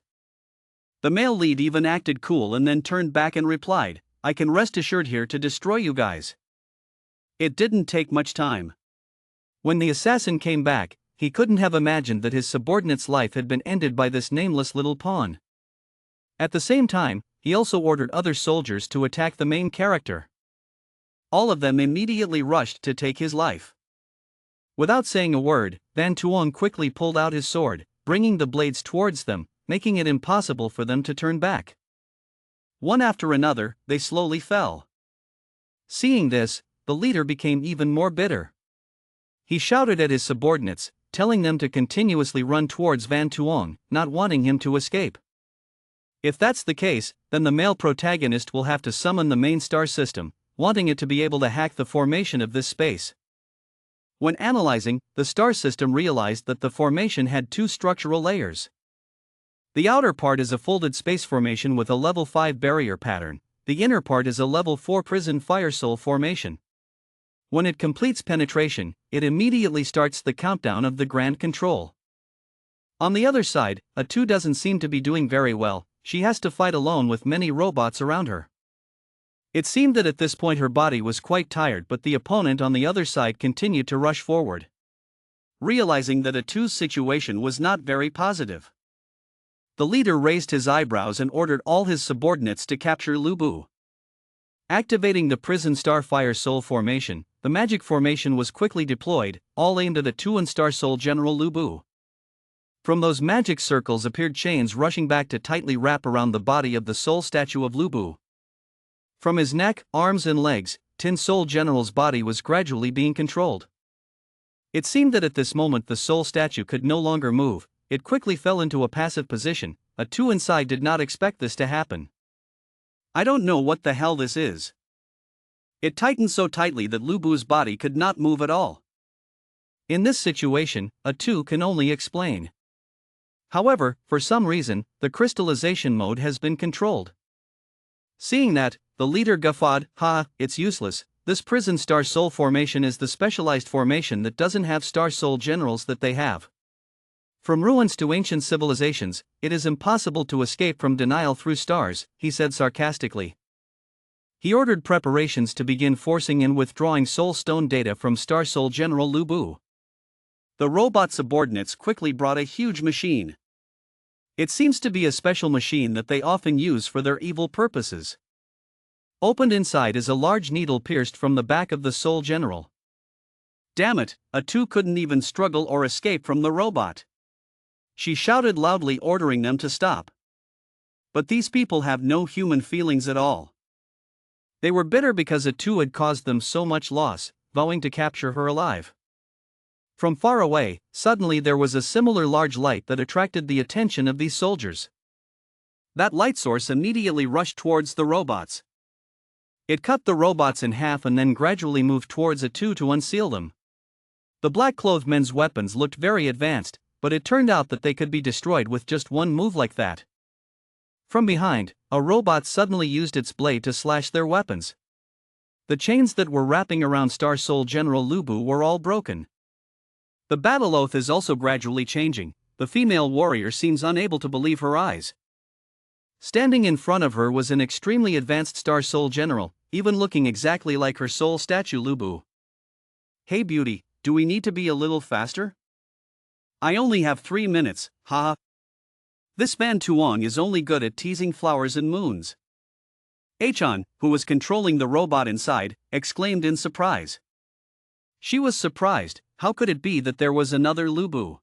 The male lead even acted cool and then turned back and replied, I can rest assured here to destroy you guys. It didn't take much time. When the assassin came back, he couldn't have imagined that his subordinate's life had been ended by this nameless little pawn. At the same time, he also ordered other soldiers to attack the main character. All of them immediately rushed to take his life. Without saying a word, Van Tuong quickly pulled out his sword, bringing the blades towards them, making it impossible for them to turn back. One after another, they slowly fell. Seeing this, the leader became even more bitter. He shouted at his subordinates, telling them to continuously run towards Van Tuong, not wanting him to escape. If that's the case, then the male protagonist will have to summon the main star system, wanting it to be able to hack the formation of this space. When analyzing, the star system realized that the formation had two structural layers. The outer part is a folded space formation with a level 5 barrier pattern, the inner part is a level 4 prison fire soul formation. When it completes penetration, it immediately starts the countdown of the grand control. On the other side, A2 doesn't seem to be doing very well, she has to fight alone with many robots around her. It seemed that at this point her body was quite tired, but the opponent on the other side continued to rush forward. Realizing that A2's situation was not very positive, the leader raised his eyebrows and ordered all his subordinates to capture Lu Bu. Activating the prison star fire soul formation, the magic formation was quickly deployed, all aimed at A2 and star soul general Lu Bu. From those magic circles appeared chains rushing back to tightly wrap around the body of the soul statue of Lu Bu. From his neck, arms and legs, Tin Soul General's body was gradually being controlled. It seemed that at this moment the soul statue could no longer move, it quickly fell into a passive position. A2 inside did not expect this to happen. I don't know what the hell this is. It tightened so tightly that Lu Bu's body could not move at all. In this situation, A2 can only explain. However, for some reason, the crystallization mode has been controlled. Seeing that, the leader guffawed, it's useless, this prison star soul formation is the specialized formation that doesn't have star soul generals that they have. From ruins to ancient civilizations, it is impossible to escape from denial through stars, he said sarcastically. He ordered preparations to begin forcing and withdrawing soul stone data from star soul general Lu Bu. The robot subordinates quickly brought a huge machine. It seems to be a special machine that they often use for their evil purposes. Opened inside is a large needle pierced from the back of the soul general. Damn it, A2 couldn't even struggle or escape from the robot. She shouted loudly, ordering them to stop. But these people have no human feelings at all. They were bitter because A2 had caused them so much loss, vowing to capture her alive. From far away, suddenly there was a similar large light that attracted the attention of these soldiers. That light source immediately rushed towards the robots. It cut the robots in half and then gradually moved towards A2 to unseal them. The black-clothed men's weapons looked very advanced, but it turned out that they could be destroyed with just one move like that. From behind, a robot suddenly used its blade to slash their weapons. The chains that were wrapping around Star Soul General Lu Bu were all broken. The battle oath is also gradually changing. The female warrior seems unable to believe her eyes. Standing in front of her was an extremely advanced Star Soul General, even looking exactly like her soul statue Lu Bu. Hey beauty, do we need to be a little faster? I only have 3 minutes, haha. This man Tuong is only good at teasing flowers and moons. Achan, who was controlling the robot inside, exclaimed in surprise. She was surprised. How could it be that there was another Lu Bu?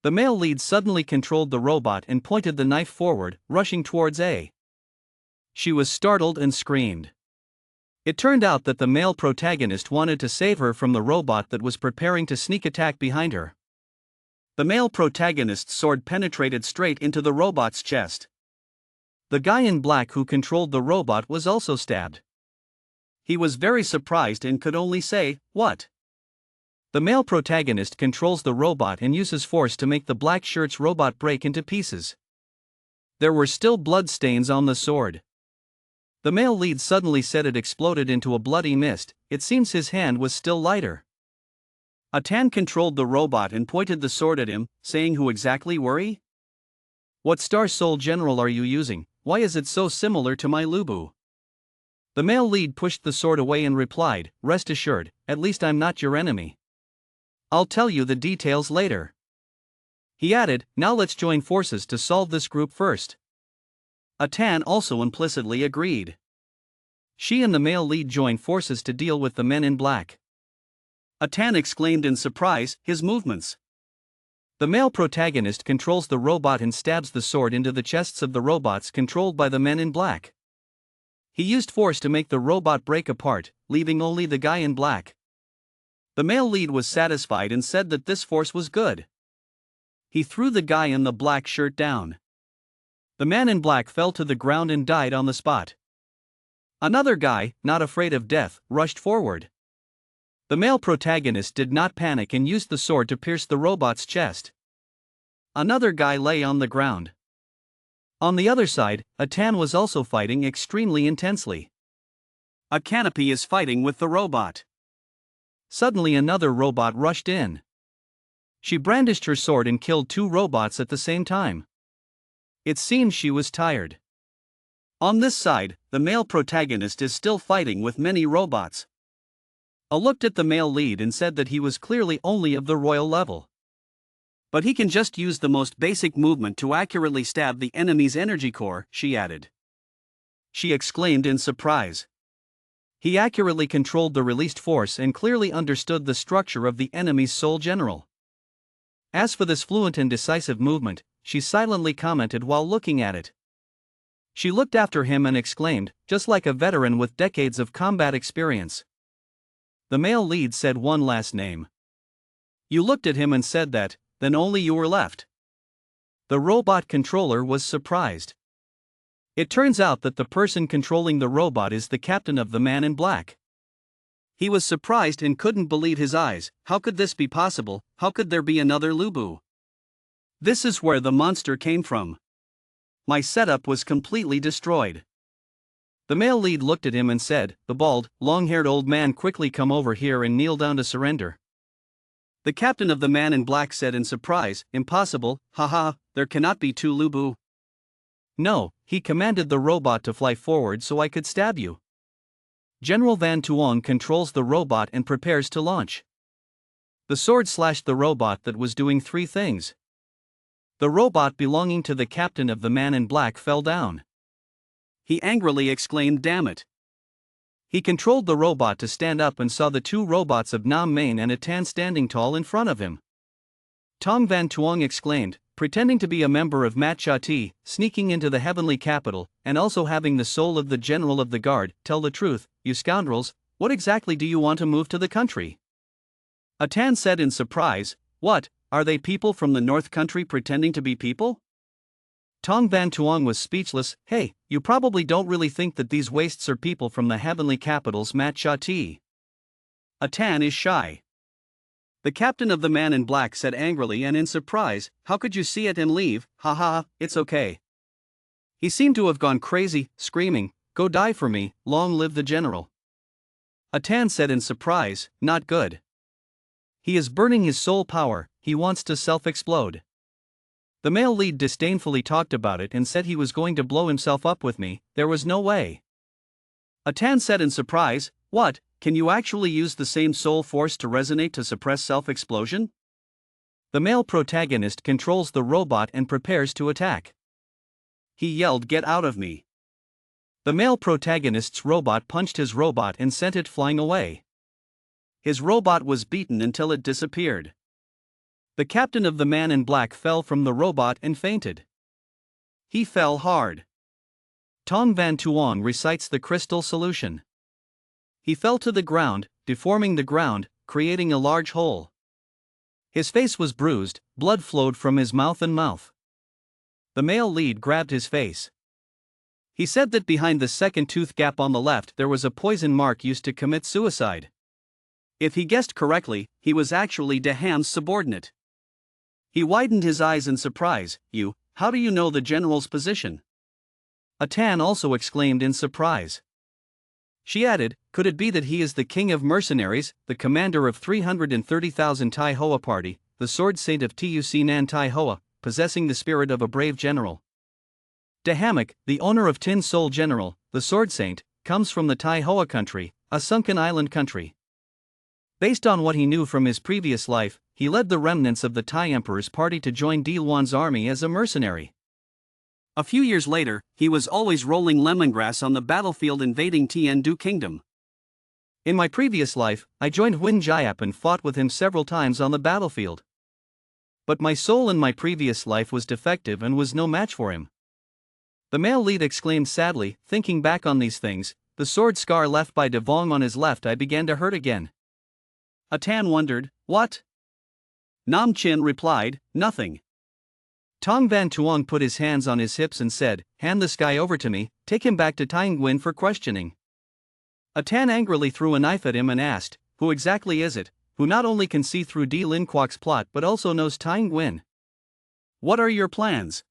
The male lead suddenly controlled the robot and pointed the knife forward, rushing towards A. She was startled and screamed. It turned out that the male protagonist wanted to save her from the robot that was preparing to sneak attack behind her. The male protagonist's sword penetrated straight into the robot's chest. The guy in black who controlled the robot was also stabbed. He was very surprised and could only say, "What?" The male protagonist controls the robot and uses force to make the black shirt's robot break into pieces. There were still blood stains on the sword. The male lead suddenly said it exploded into a bloody mist. It seems his hand was still lighter. Atan controlled the robot and pointed the sword at him, saying, "Who exactly were you? What Star Soul General are you using? Why is it so similar to my Lu Bu?" The male lead pushed the sword away and replied, "Rest assured, at least I'm not your enemy." I'll tell you the details later. He added, now let's join forces to solve this group first. Atan also implicitly agreed. She and the male lead join forces to deal with the men in black. Atan exclaimed in surprise, his movements. The male protagonist controls the robot and stabs the sword into the chests of the robots controlled by the men in black. He used force to make the robot break apart, leaving only the guy in black. The male lead was satisfied and said that this force was good. He threw the guy in the black shirt down. The man in black fell to the ground and died on the spot. Another guy, not afraid of death, rushed forward. The male protagonist did not panic and used the sword to pierce the robot's chest. Another guy lay on the ground. On the other side, Atan was also fighting extremely intensely. A canopy is fighting with the robot. Suddenly another robot rushed in. She brandished her sword and killed two robots at the same time. It seems she was tired. On this side, the male protagonist is still fighting with many robots. I looked at the male lead and said that he was clearly only of the royal level. But he can just use the most basic movement to accurately stab the enemy's energy core, she added. She exclaimed in surprise. He accurately controlled the released force and clearly understood the structure of the enemy's soul general. As for this fluent and decisive movement, she silently commented while looking at it. She looked after him and exclaimed, just like a veteran with decades of combat experience. The male lead said one last name. You looked at him and said that, then only you were left. The robot controller was surprised. It turns out that the person controlling the robot is the captain of the man in black. He was surprised and couldn't believe his eyes. How could this be possible? How could there be another Lubu? This is where the monster came from. My setup was completely destroyed. The male lead looked at him and said, the bald, long-haired old man, quickly come over here and kneel down to surrender. The captain of the man in black said in surprise, impossible, haha, there cannot be two Lubu. No, he commanded the robot to fly forward so I could stab you. General Van Tuong controls the robot and prepares to launch. The sword slashed the robot that was doing three things. The robot belonging to the captain of the man in black fell down. He angrily exclaimed, damn it. He controlled the robot to stand up and saw the two robots of Nam Main and Atan standing tall in front of him. Tong Van Tuong exclaimed, pretending to be a member of MANHUA, sneaking into the heavenly capital, and also having the soul of the general of the guard, tell the truth, you scoundrels, what exactly do you want to move to the country? Atan said in surprise, what, are they people from the North Country pretending to be people? Tong Van Tuong was speechless. Hey, you probably don't really think that these wastes are people from the heavenly capital's MANHUA. Atan is shy. The captain of the man in black said angrily and in surprise, how could you see it and leave, haha, it's okay. He seemed to have gone crazy, screaming, go die for me, long live the general. Atan said in surprise, not good. He is burning his soul power, he wants to self-explode. The male lead disdainfully talked about it and said he was going to blow himself up with me, there was no way. Atan said in surprise, what, can you actually use the same soul force to resonate to suppress self-explosion? The male protagonist controls the robot and prepares to attack. He yelled, get out of me. The male protagonist's robot punched his robot and sent it flying away. His robot was beaten until it disappeared. The captain of the man in black fell from the robot and fainted. He fell hard. Tong Van Tuong recites the crystal solution. He fell to the ground, deforming the ground, creating a large hole. His face was bruised, blood flowed from his mouth and mouth. The male lead grabbed his face. He said that behind the second tooth gap on the left there was a poison mark used to commit suicide. If he guessed correctly, he was actually De Ham's subordinate. He widened his eyes in surprise, how do you know the general's position? Atan also exclaimed in surprise. She added, could it be that he is the king of mercenaries, the commander of 330,000 Tai Hoa party, the sword saint of Tuc Nan Tai Hoa, possessing the spirit of a brave general? De Hammock, the owner of Tin Soul General, the sword saint, comes from the Tai Hoa country, a sunken island country. Based on what he knew from his previous life, he led the remnants of the Thai Emperor's party to join Di Luan's army as a mercenary. A few years later, he was always rolling lemongrass on the battlefield invading Tien Du Kingdom. In my previous life, I joined Huin Jiap and fought with him several times on the battlefield. But my soul in my previous life was defective and was no match for him. The male lead exclaimed sadly, thinking back on these things. The sword scar left by Devong on his left eye began to hurt again. Atan wondered, what? Nam Chin replied, nothing. Tong Van Tuong put his hands on his hips and said, hand this guy over to me, take him back to Tai Nguyen for questioning. Atan angrily threw a knife at him and asked, who exactly is it, who not only can see through Di Lin Kwok's plot but also knows Tai Nguyen? What are your plans?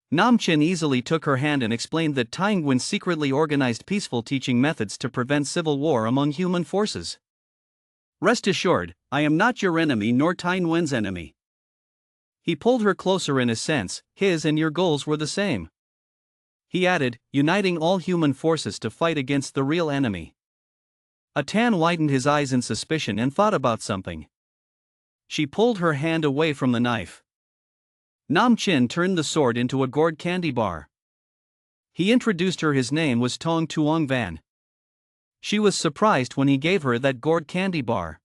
Nam Chin easily took her hand and explained that Tai Nguyen secretly organized peaceful teaching methods to prevent civil war among human forces. Rest assured, I am not your enemy nor Tai Nguyen's enemy. He pulled her closer in a sense, his and your goals were the same. He added, uniting all human forces to fight against the real enemy. Atan widened his eyes in suspicion and thought about something. She pulled her hand away from the knife. Nam Chin turned the sword into a gourd candy bar. He introduced her. His name was Tong Tuong Van. She was surprised when he gave her that gourd candy bar.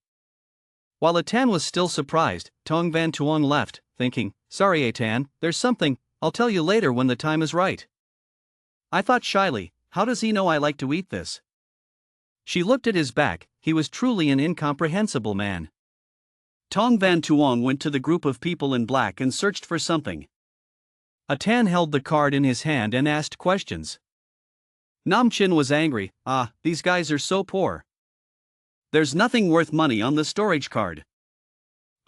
While Atan was still surprised, Tong Van Tuong left, thinking, sorry Atan, there's something, I'll tell you later when the time is right. I thought shyly, how does he know I like to eat this? She looked at his back, he was truly an incomprehensible man. Tong Van Tuong went to the group of people in black and searched for something. Atan held the card in his hand and asked questions. Nam Chin was angry, these guys are so poor. There's nothing worth money on the storage card.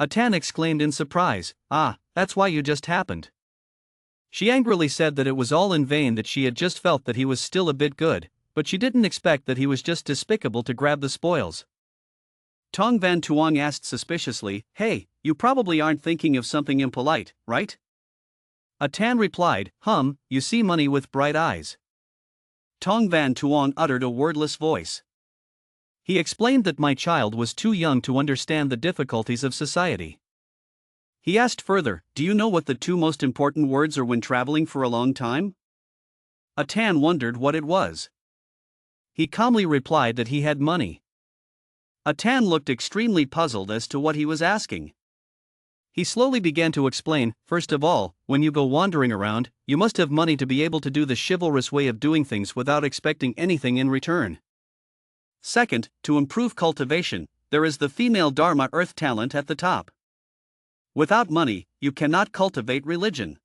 Atan exclaimed in surprise, that's why you just happened. She angrily said that it was all in vain, that she had just felt that he was still a bit good, but she didn't expect that he was just despicable to grab the spoils. Tong Van Tuong asked suspiciously, hey, you probably aren't thinking of something impolite, right? Atan replied, you see money with bright eyes. Tong Van Tuong uttered a wordless voice. He explained that my child was too young to understand the difficulties of society. He asked further, do you know what the two most important words are when traveling for a long time? Atan wondered what it was. He calmly replied that he had money. Atan looked extremely puzzled as to what he was asking. He slowly began to explain, first of all, when you go wandering around, you must have money to be able to do the chivalrous way of doing things without expecting anything in return. Second, to improve cultivation, there is the female Dharma earth talent at the top. Without money, you cannot cultivate religion.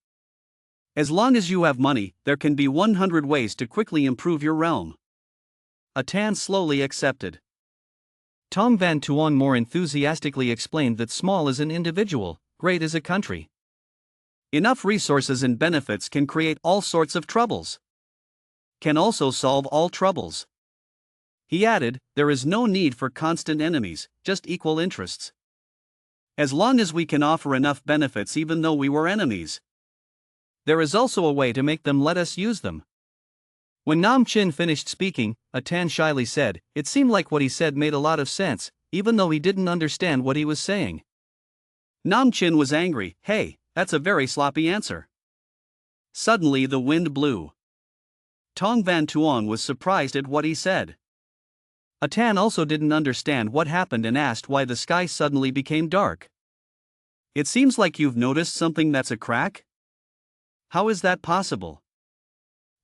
As long as you have money, there can be 100 ways to quickly improve your realm. Atan slowly accepted. Tong Van Tuong more enthusiastically explained that small is an individual, great is a country. Enough resources and benefits can create all sorts of troubles. Can also solve all troubles. He added, there is no need for constant enemies, just equal interests. As long as we can offer enough benefits even though we were enemies. There is also a way to make them let us use them. When Nam Chin finished speaking, Atan shyly said, it seemed like what he said made a lot of sense, even though he didn't understand what he was saying. Nam Chin was angry, hey, that's a very sloppy answer. Suddenly the wind blew. Tong Van Tuong was surprised at what he said. Atan also didn't understand what happened and asked why the sky suddenly became dark. It seems like you've noticed something that's a crack? How is that possible?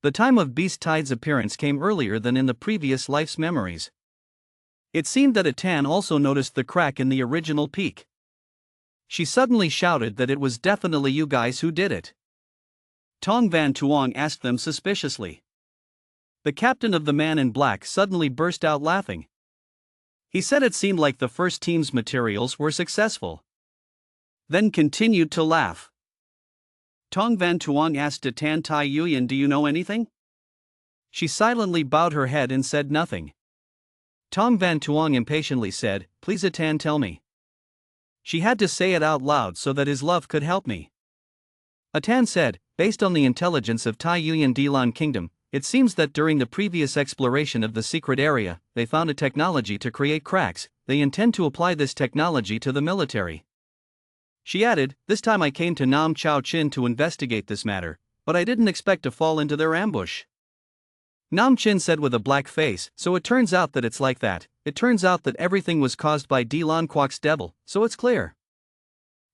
The time of Beast Tide's appearance came earlier than in the previous life's memories. It seemed that Atan also noticed the crack in the original peak. She suddenly shouted that it was definitely you guys who did it. Tong Van Tuong asked them suspiciously. The captain of the Man in Black suddenly burst out laughing. He said it seemed like the first team's materials were successful. Then continued to laugh. Tong Van Tuong asked Atan Tai Yuyan, do you know anything? She silently bowed her head and said nothing. Tong Van Tuong impatiently said, please Atan tell me. She had to say it out loud so that his love could help me. Atan said, based on the intelligence of Tai Yuyan Dilan Kingdom, it seems that during the previous exploration of the secret area, they found a technology to create cracks. they intend to apply this technology to the military. She added, this time I came to Nam Chao Chin to investigate this matter, but I didn't expect to fall into their ambush. Nam Chin said with a black face, so it turns out that it's like that. It turns out that everything was caused by Dilan Kwok's devil, so it's clear.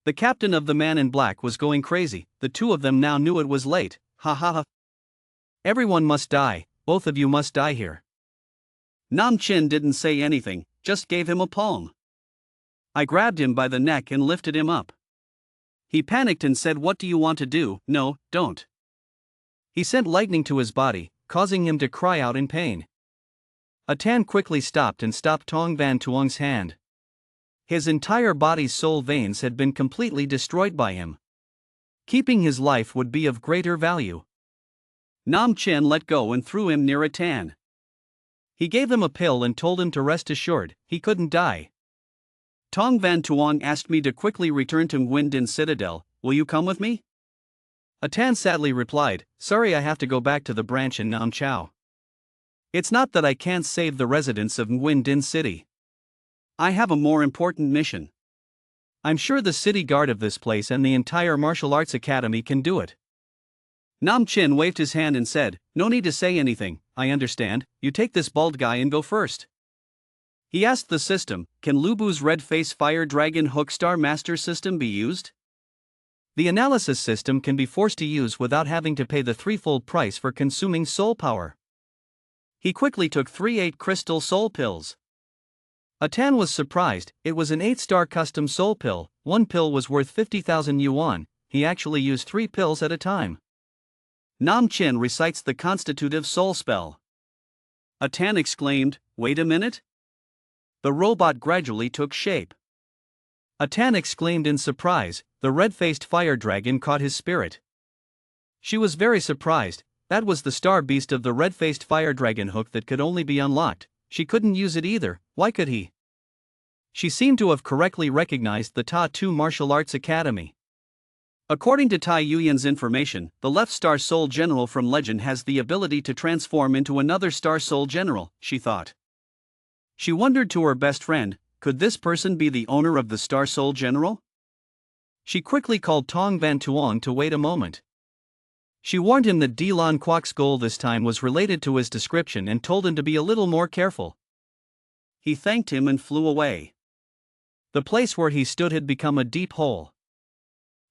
The captain of the Man in Black was going crazy, the two of them now knew it was late, ha ha ha. Everyone must die, both of you must die here. Nam Chin didn't say anything, just gave him a palm. I grabbed him by the neck and lifted him up. He panicked and said, what do you want to do? No, don't. He sent lightning to his body, causing him to cry out in pain. Atan quickly stopped and stopped Tong Van Tuong's hand. His entire body's soul veins had been completely destroyed by him. Keeping his life would be of greater value. Nam Chin let go and threw him near Atan. He gave him a pill and told him to rest assured, he couldn't die. Tong Van Tuong asked me to quickly return to Nguyen Citadel, will you come with me? Atan sadly replied, sorry I have to go back to the branch in Nam Chao. It's not that I can't save the residents of Nguyen Din City. I have a more important mission. I'm sure the city guard of this place and the entire martial arts academy can do it. Nam Chin waved his hand and said, no need to say anything, I understand, you take this bald guy and go first. He asked the system, can Lubu's Red Face Fire Dragon Hook Star Master system be used? The analysis system can be forced to use without having to pay the threefold price for consuming soul power. He quickly took 3 8 crystal soul pills. Atan was surprised, it was an 8-star custom soul pill, one pill was worth 50,000 yuan, he actually used 3 pills at a time. Nam Chin recites the constitutive soul spell. Atan exclaimed, wait a minute? The robot gradually took shape. Atan exclaimed in surprise, the red-faced fire dragon caught his spirit. She was very surprised, that was the star beast of the red-faced fire dragon hook that could only be unlocked, she couldn't use it either, why could he? She seemed to have correctly recognized the Ta 2 Martial Arts Academy. According to Tai Yuyan's information, the left star soul general from Legend has the ability to transform into another star soul general, she thought. She wondered to her best friend, could this person be the owner of the star soul general? She quickly called Tong Van Tuong to wait a moment. She warned him that Dilan Kwok's goal this time was related to his description and told him to be a little more careful. He thanked him and flew away. The place where he stood had become a deep hole.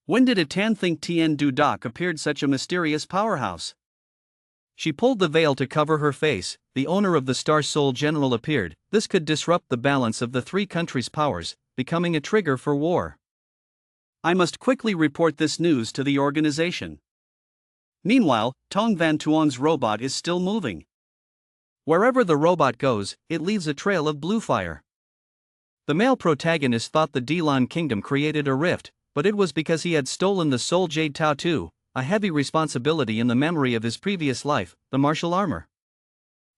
When did Atan think Tien Du Doc appeared such a mysterious powerhouse? She pulled the veil to cover her face, the owner of the Star Soul General appeared, this could disrupt the balance of the 3 countries' powers, becoming a trigger for war. I must quickly report this news to the organization. Meanwhile, Tong Van Tuong's robot is still moving. Wherever the robot goes, it leaves a trail of blue fire. The male protagonist thought the Dilan Kingdom created a rift, but it was because he had stolen the Soul Jade Tao 2, a heavy responsibility in the memory of his previous life, the martial armor.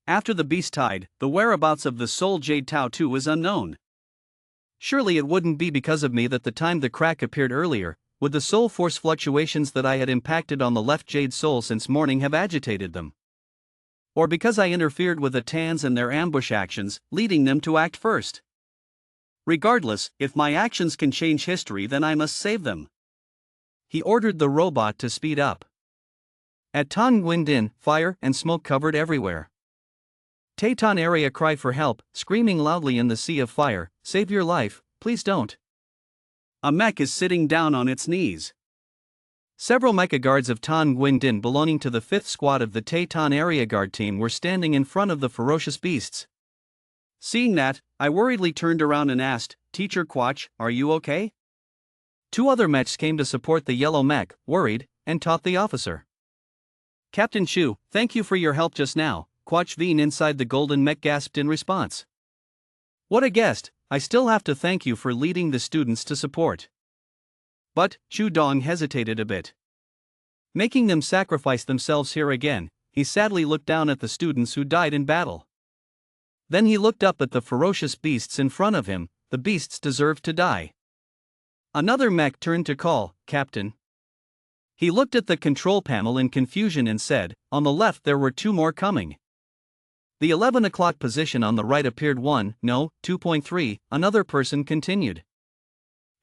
After the beast died, the whereabouts of the Soul Jade Tao 2 is unknown. Surely it wouldn't be because of me that the time the crack appeared earlier, would the soul force fluctuations that I had impacted on the left Jade soul since morning have agitated them? Or because I interfered with the Tans and their ambush actions, leading them to act first? Regardless, if my actions can change history, then I must save them. He ordered the robot to speed up. At Tan Nguyen Din, fire and smoke covered everywhere. Taitan area cried for help, screaming loudly in the sea of fire, save your life, please don't. A mech is sitting down on its knees. Several mecha guards of Tan Nguyen Din belonging to the 5th squad of the Taitan area guard team were standing in front of the ferocious beasts. Seeing that, I worriedly turned around and asked, Teacher Quach, are you okay? 2 other mechs came to support the yellow mech, worried, and taught the officer. Captain Chu, thank you for your help just now, Quach Veen inside the golden mech gasped in response. What a guest, I still have to thank you for leading the students to support. But, Chu Dong hesitated a bit. Making them sacrifice themselves here again, he sadly looked down at the students who died in battle. Then he looked up at the ferocious beasts in front of him, the beasts deserved to die. Another mech turned to call, Captain. He looked at the control panel in confusion and said, on the left there were 2 more coming. The 11 o'clock position on the right appeared 2.3, another person continued.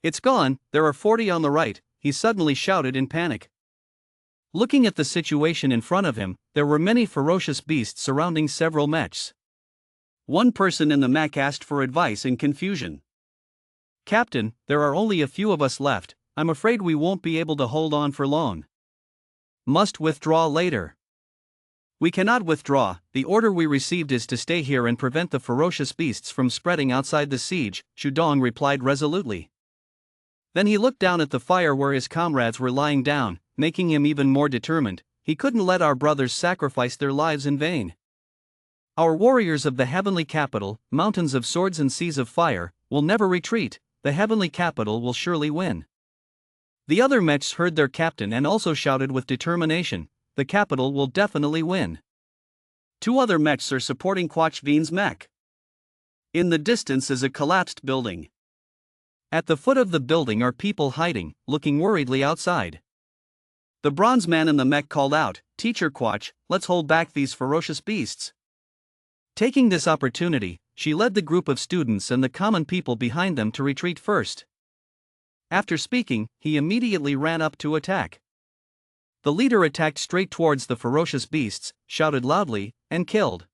It's gone, there are 40 on the right, he suddenly shouted in panic. Looking at the situation in front of him, there were many ferocious beasts surrounding several mechs. One person in the mech asked for advice in confusion. Captain, there are only a few of us left, I'm afraid we won't be able to hold on for long. Must withdraw later. We cannot withdraw, the order we received is to stay here and prevent the ferocious beasts from spreading outside the siege, Shudong replied resolutely. Then he looked down at the fire where his comrades were lying down, making him even more determined. He couldn't let our brothers sacrifice their lives in vain. Our warriors of the heavenly capital, mountains of swords and seas of fire, will never retreat, the heavenly capital will surely win. The other mechs heard their captain and also shouted with determination, the capital will definitely win. 2 other mechs are supporting Quach Vin's mech. In the distance is a collapsed building. At the foot of the building are people hiding, looking worriedly outside. The bronze man in the mech called out, Teacher Quach, let's hold back these ferocious beasts. Taking this opportunity, she led the group of students and the common people behind them to retreat first. After speaking, he immediately ran up to attack. The leader attacked straight towards the ferocious beasts, shouted loudly, and killed.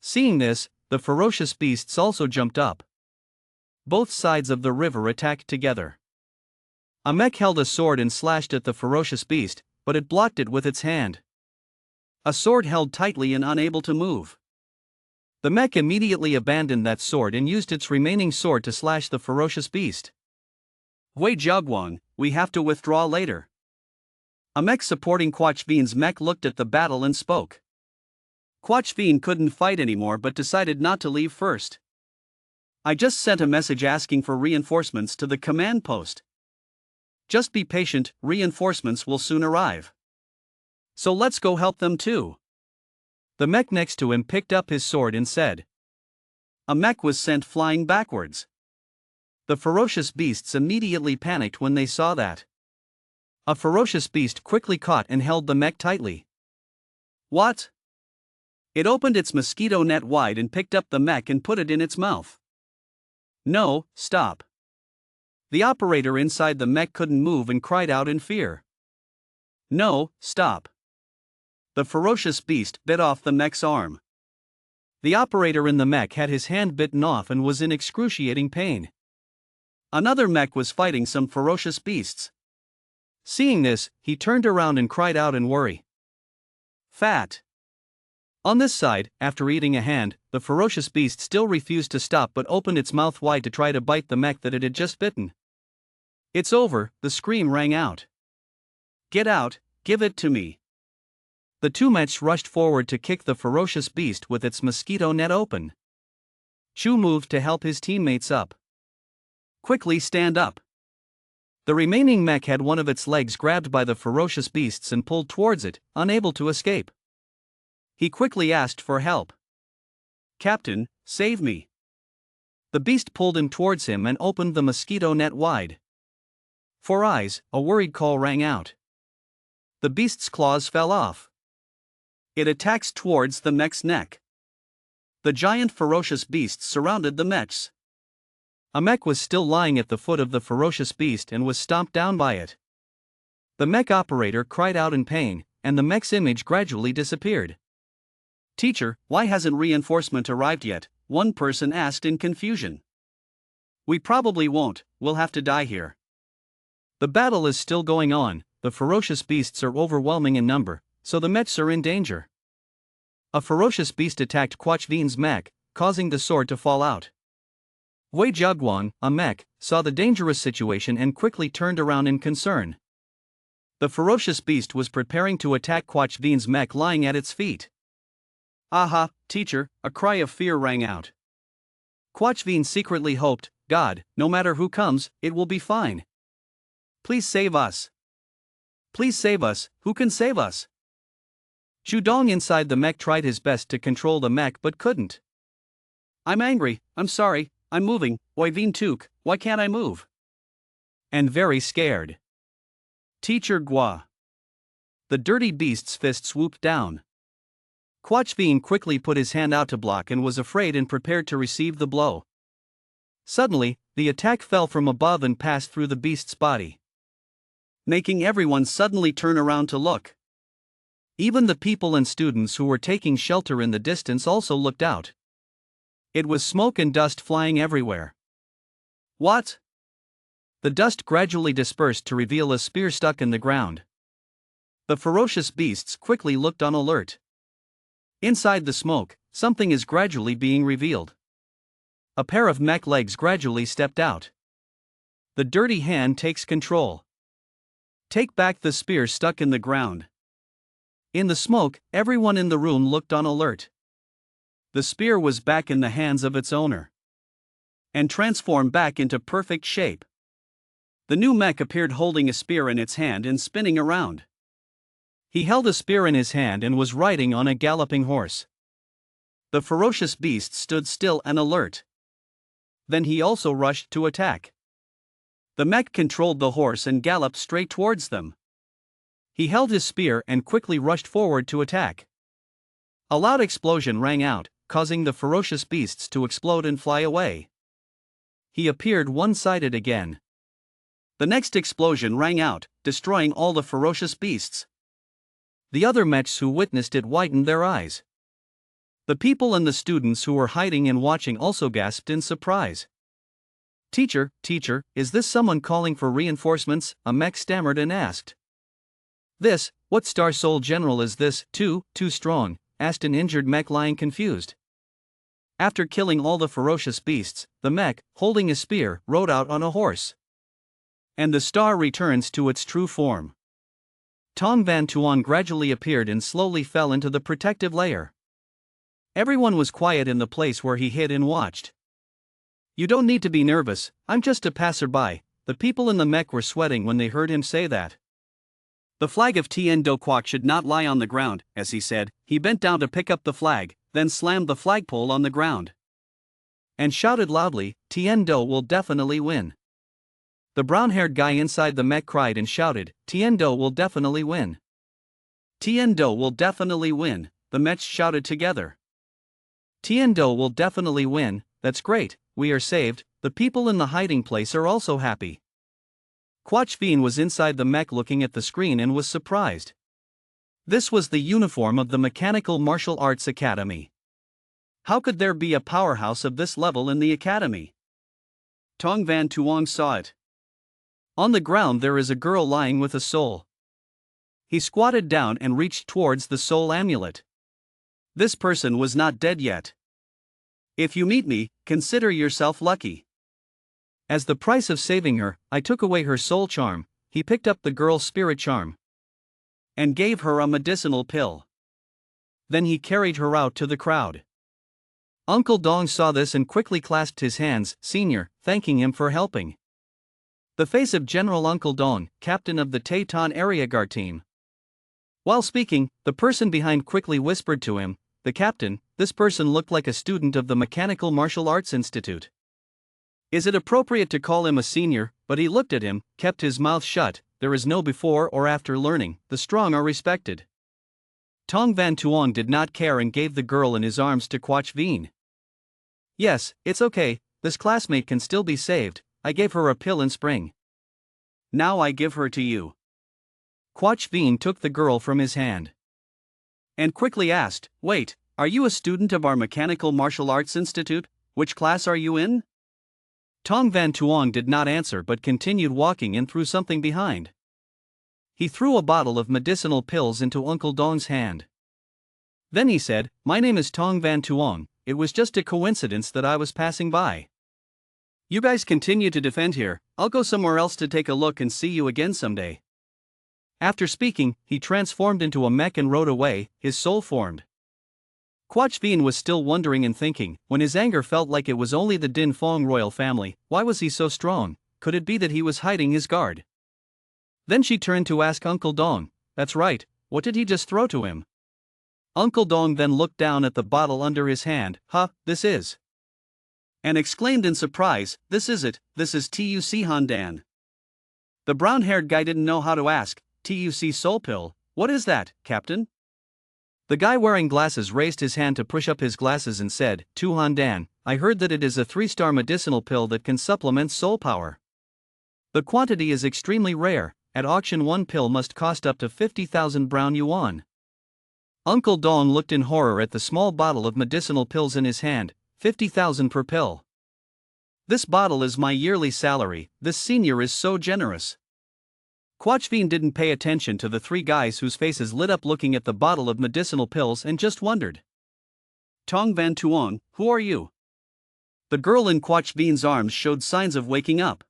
Seeing this, the ferocious beasts also jumped up. Both sides of the river attacked together. A mech held a sword and slashed at the ferocious beast, but it blocked it with its hand. A sword held tightly and unable to move. The mech immediately abandoned that sword and used its remaining sword to slash the ferocious beast. Wei Jiaguang, we have to withdraw later. A mech supporting Quach Vin's mech looked at the battle and spoke. Quach Vin couldn't fight anymore but decided not to leave first. I just sent a message asking for reinforcements to the command post. Just be patient, reinforcements will soon arrive. So let's go help them too. The mech next to him picked up his sword and said. A mech was sent flying backwards. The ferocious beasts immediately panicked when they saw that. A ferocious beast quickly caught and held the mech tightly. What? It opened its mosquito net wide and picked up the mech and put it in its mouth. No, stop. The operator inside the mech couldn't move and cried out in fear. No, stop. The ferocious beast bit off the mech's arm. The operator in the mech had his hand bitten off and was in excruciating pain. Another mech was fighting some ferocious beasts. Seeing this, he turned around and cried out in worry. Fat. On this side, after eating a hand, the ferocious beast still refused to stop but opened its mouth wide to try to bite the mech that it had just bitten. It's over, the scream rang out. Get out, give it to me. The 2 mechs rushed forward to kick the ferocious beast with its mosquito net open. Chu moved to help his teammates up. Quickly stand up. The remaining mech had one of its legs grabbed by the ferocious beasts and pulled towards it, unable to escape. He quickly asked for help. Captain, save me. The beast pulled him towards him and opened the mosquito net wide. For eyes, a worried call rang out. The beast's claws fell off. It attacks towards the mech's neck. The giant ferocious beasts surrounded the mechs. A mech was still lying at the foot of the ferocious beast and was stomped down by it. The mech operator cried out in pain, and the mech's image gradually disappeared. Teacher, why hasn't reinforcement arrived yet? One person asked in confusion. We probably won't, we'll have to die here. The battle is still going on, the ferocious beasts are overwhelming in number, so the mechs are in danger. A ferocious beast attacked Quach Vin's mech, causing the sword to fall out. Wei Jiaguang, a mech, saw the dangerous situation and quickly turned around in concern. The ferocious beast was preparing to attack Quach Vin's mech lying at its feet. Aha, teacher, a cry of fear rang out. Quach Vin secretly hoped, God, no matter who comes, it will be fine. Please save us. Please save us, who can save us? Shudong inside the mech tried his best to control the mech but couldn't. I'm angry, I'm sorry, I'm moving, Oi Vin Tuk, why can't I move? And very scared. Teacher Gua. The dirty beast's fist swooped down. Quach Vien quickly put his hand out to block and was afraid and prepared to receive the blow. Suddenly, the attack fell from above and passed through the beast's body, making everyone suddenly turn around to look. Even the people and students who were taking shelter in the distance also looked out. It was smoke and dust flying everywhere. What? The dust gradually dispersed to reveal a spear stuck in the ground. The ferocious beasts quickly looked on alert. Inside the smoke, something is gradually being revealed. A pair of mech legs gradually stepped out. The dirty hand takes control. Take back the spear stuck in the ground. In the smoke, everyone in the room looked on alert. The spear was back in the hands of its owner and transformed back into perfect shape. The new mech appeared holding a spear in its hand and spinning around. He held a spear in his hand and was riding on a galloping horse. The ferocious beast stood still and alert. Then he also rushed to attack. The mech controlled the horse and galloped straight towards them. He held his spear and quickly rushed forward to attack. A loud explosion rang out, causing the ferocious beasts to explode and fly away. He appeared one-sided again. The next explosion rang out, destroying all the ferocious beasts. The other mechs who witnessed it widened their eyes. The people and the students who were hiding and watching also gasped in surprise. Teacher, is this someone calling for reinforcements?" a mech stammered and asked. What Star Soul General is this, too strong?" asked an injured mech lying confused. After killing all the ferocious beasts, the mech, holding a spear, rode out on a horse. And the star returns to its true form. Tong Van Tuong gradually appeared and slowly fell into the protective layer. Everyone was quiet in the place where he hid and watched. "You don't need to be nervous, I'm just a passerby," the people in the mech were sweating when they heard him say that. The flag of Tien Do Quoc should not lie on the ground, as he said. He bent down to pick up the flag, then slammed the flagpole on the ground. And shouted loudly, "Tien Do will definitely win." The brown-haired guy inside the mech cried and shouted, "Tien Do will definitely win." "Tien Do will definitely win," the mechs shouted together. "Tien Do will definitely win, that's great, we are saved," the people in the hiding place are also happy. Quach Vien was inside the mech looking at the screen and was surprised. This was the uniform of the Mechanical Martial Arts Academy. How could there be a powerhouse of this level in the academy? Tong Van Tuong saw it. On the ground there is a girl lying with a soul. He squatted down and reached towards the soul amulet. This person was not dead yet. "If you meet me, consider yourself lucky." As the price of saving her, I took away her soul charm. He picked up the girl's spirit charm and gave her a medicinal pill. Then he carried her out to the crowd. Uncle Dong saw this and quickly clasped his hands, "Senior," thanking him for helping. The face of General Uncle Dong, captain of the Tai Tan Area Guard team. While speaking, the person behind quickly whispered to him, "The captain, this person looked like a student of the Mechanical Martial Arts Institute. Is it appropriate to call him a senior?" But he looked at him, kept his mouth shut. There is no before or after learning, the strong are respected. Tong Van Tuong did not care and gave the girl in his arms to Quach Vien. "Yes, it's okay, this classmate can still be saved, I gave her a pill in spring. Now I give her to you." Quach Vien took the girl from his hand and quickly asked, "Wait, are you a student of our Mechanical Martial Arts Institute? Which class are you in?" Tong Van Tuong did not answer but continued walking and threw something behind. He threw a bottle of medicinal pills into Uncle Dong's hand. Then he said, "My name is Tong Van Tuong, it was just a coincidence that I was passing by. You guys continue to defend here, I'll go somewhere else to take a look and see you again someday." After speaking, he transformed into a mech and rode away, his soul formed. Quach Vien was still wondering and thinking, when his anger felt like it was only the Din Fong royal family. Why was he so strong? Could it be that he was hiding his guard? Then she turned to ask Uncle Dong, "That's right, what did he just throw to him?" Uncle Dong then looked down at the bottle under his hand. This is," and exclaimed in surprise, "This is it, this is TUC Handan." The brown-haired guy didn't know how to ask, "TUC soul pill, what is that, Captain?" The guy wearing glasses raised his hand to push up his glasses and said, "Tuhan Dan, I heard that it is a 3-star medicinal pill that can supplement soul power. The quantity is extremely rare, at auction one pill must cost up to 50,000 brown yuan." Uncle Dong looked in horror at the small bottle of medicinal pills in his hand, 50,000 per pill. "This bottle is my yearly salary, this senior is so generous." Quachvin didn't pay attention to the three guys whose faces lit up looking at the bottle of medicinal pills and just wondered. "Tong Van Tuong, who are you?" The girl in Quachvin's arms showed signs of waking up.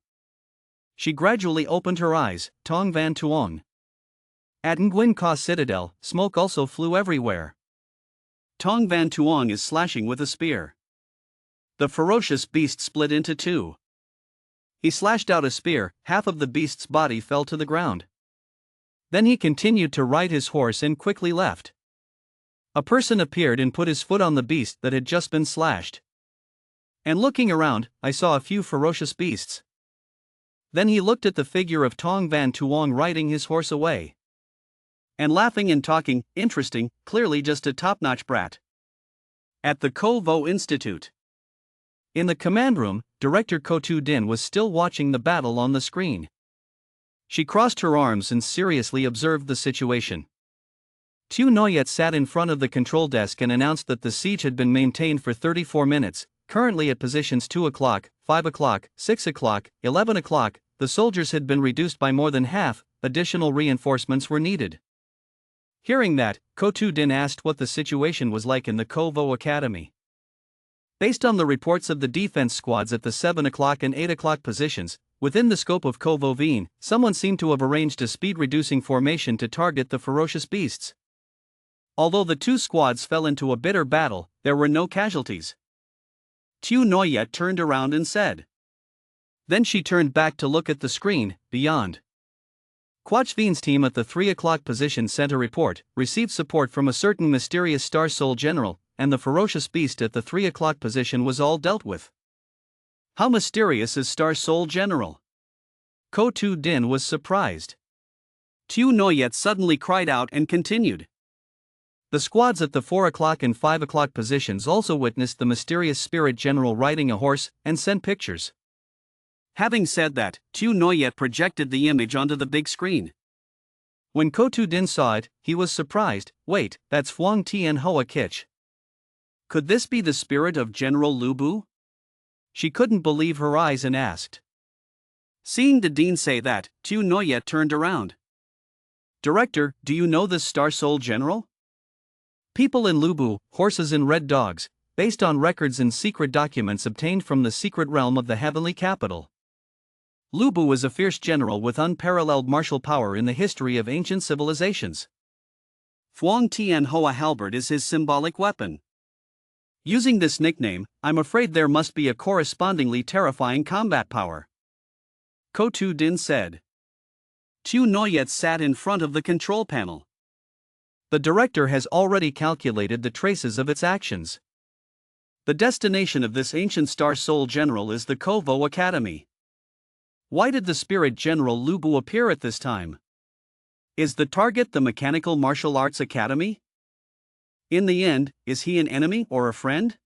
She gradually opened her eyes. "Tong Van Tuong." At Nguyen Ka Citadel, smoke also flew everywhere. Tong Van Tuong is slashing with a spear. The ferocious beast split into two. He slashed out a spear, half of the beast's body fell to the ground. Then he continued to ride his horse and quickly left. A person appeared and put his foot on the beast that had just been slashed. And looking around, I saw a few ferocious beasts. Then he looked at the figure of Tong Van Tuong riding his horse away. And laughing and talking, interesting, clearly just a top-notch brat. At the Ko Vo Institute. In the command room, Director Ko Tu Din was still watching the battle on the screen. She crossed her arms and seriously observed the situation. Tu Noyet sat in front of the control desk and announced that the siege had been maintained for 34 minutes, currently at positions 2 o'clock, 5 o'clock, 6 o'clock, 11 o'clock, the soldiers had been reduced by more than half, additional reinforcements were needed. Hearing that, Ko Tu Din asked what the situation was like in the Ko Vo Academy. Based on the reports of the defense squads at the 7 o'clock and 8 o'clock positions, within the scope of Ko Vo Veen, someone seemed to have arranged a speed-reducing formation to target the ferocious beasts. Although the two squads fell into a bitter battle, there were no casualties. Tu Noyet turned around and said. Then she turned back to look at the screen, beyond. Quachvin's team at the 3 o'clock position sent a report, received support from a certain mysterious Star Soul general, and the ferocious beast at the 3 o'clock position was all dealt with. How mysterious is Star Soul General? Ko Tu Din was surprised. Tu Noyet suddenly cried out and continued. The squads at the 4 o'clock and 5 o'clock positions also witnessed the mysterious spirit general riding a horse, and sent pictures. Having said that, Tu Noyet projected the image onto the big screen. When Ko Tu Din saw it, he was surprised. Wait, that's Phuong Tien Hoa Kitch. Could this be the spirit of General Lu Bu? She couldn't believe her eyes and asked. Seeing the dean say that, Tu Noyet turned around. Director, do you know this Star Soul General? People in Lu Bu, horses and red dogs, based on records and secret documents obtained from the secret realm of the heavenly capital. Lu Bu is a fierce general with unparalleled martial power in the history of ancient civilizations. Phuong Tien Hoa halberd is his symbolic weapon. Using this nickname, I'm afraid there must be a correspondingly terrifying combat power. Ko Tu Din said. Tu Noyet sat in front of the control panel. The director has already calculated the traces of its actions. The destination of this ancient Star Soul General is the Ko Vo Academy. Why did the spirit general Lu Bu appear at this time? Is the target the Mechanical Martial Arts Academy? In the end, is he an enemy or a friend?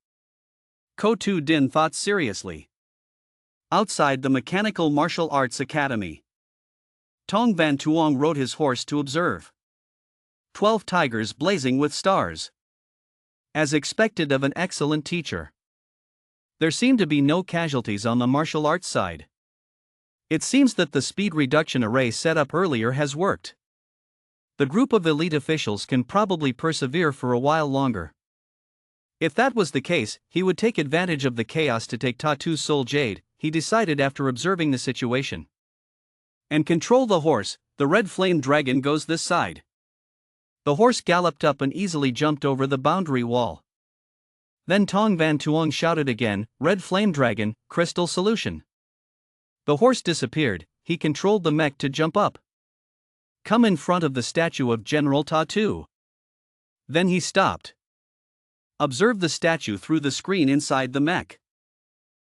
Ko Tu Din thought seriously. Outside the Mechanical Martial Arts Academy, Tong Van Tuong rode his horse to observe. 12 tigers blazing with stars. As expected of an excellent teacher. There seemed to be no casualties on the martial arts side. It seems that the speed reduction array set up earlier has worked. The group of elite officials can probably persevere for a while longer. If that was the case, he would take advantage of the chaos to take Tatu's soul jade, he decided after observing the situation. And control the horse, the red flame dragon goes this side. The horse galloped up and easily jumped over the boundary wall. Then Tong Van Tuong shouted again, Red Flame Dragon, Crystal Solution. The horse disappeared, he controlled the mech to jump up. Come in front of the statue of General Tatu. Then he stopped. Observe the statue through the screen inside the mech.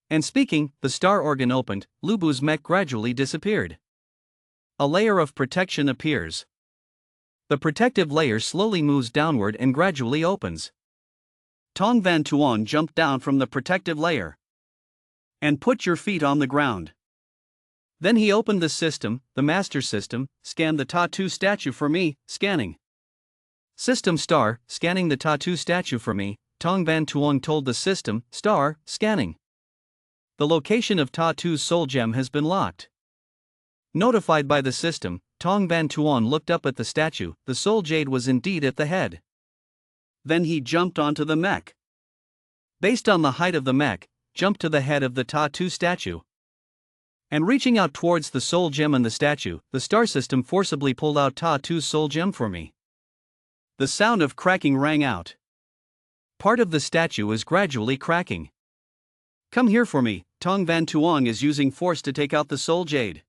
And speaking, the star organ opened, Lu Bu's mech gradually disappeared. A layer of protection appears. The protective layer slowly moves downward and gradually opens. Tong Van Tuong jumped down from the protective layer. And put your feet on the ground. Then he opened the system, the master system, scan the tattoo statue for me, scanning. System star, scanning the tattoo statue for me, Tong Van Tuong told the system, star, scanning. The location of tattoo's soul gem has been locked. Notified by the system, Tong Van Tuong looked up at the statue, the soul jade was indeed at the head. Then he jumped onto the mech. Based on the height of the mech, jumped to the head of the tattoo statue. And reaching out towards the soul gem and the statue, the star system forcibly pulled out tattoo's soul gem for me. The sound of cracking rang out. Part of the statue is gradually cracking. Come here for me, Tong Van Tuong is using force to take out the soul jade.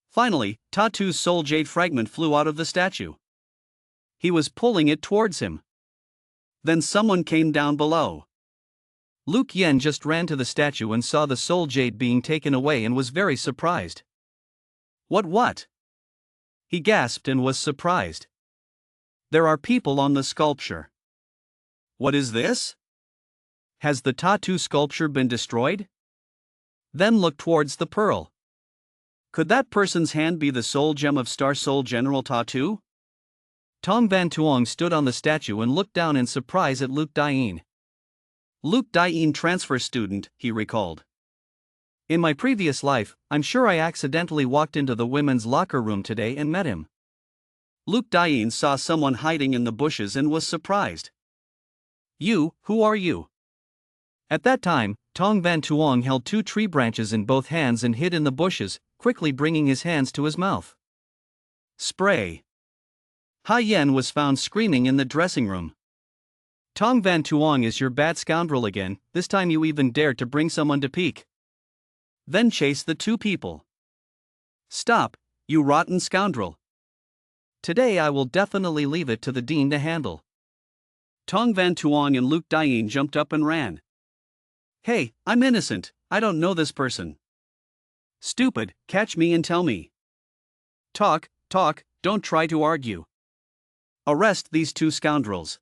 Finally, tattoo's soul jade fragment flew out of the statue. He was pulling it towards him. Then someone came down below. Luke Yen just ran to the statue and saw the soul jade being taken away and was very surprised. What? He gasped and was surprised. There are people on the sculpture. What is this? Has the tattoo sculpture been destroyed? Then looked towards the pearl. Could that person's hand be the soul gem of Star Soul General Tattoo? Tong Van Tuong stood on the statue and looked down in surprise at Luke Dien. Luke Dien transfer student, he recalled. In my previous life, I'm sure I accidentally walked into the women's locker room today and met him. Luke Dien saw someone hiding in the bushes and was surprised. Who are you? At that time, Tong Van Tuong held 2 tree branches in both hands and hid in the bushes, quickly bringing his hands to his mouth. Spray. Ha Yen was found screaming in the dressing room. Tong Van Tuong is your bad scoundrel again, this time you even dared to bring someone to peek. Then chase the 2 people. Stop, you rotten scoundrel. Today I will definitely leave it to the dean to handle. Tong Van Tuong and Luke Dien jumped up and ran. Hey, I'm innocent, I don't know this person. Stupid, catch me and tell me. Talk, don't try to argue. Arrest these 2 scoundrels.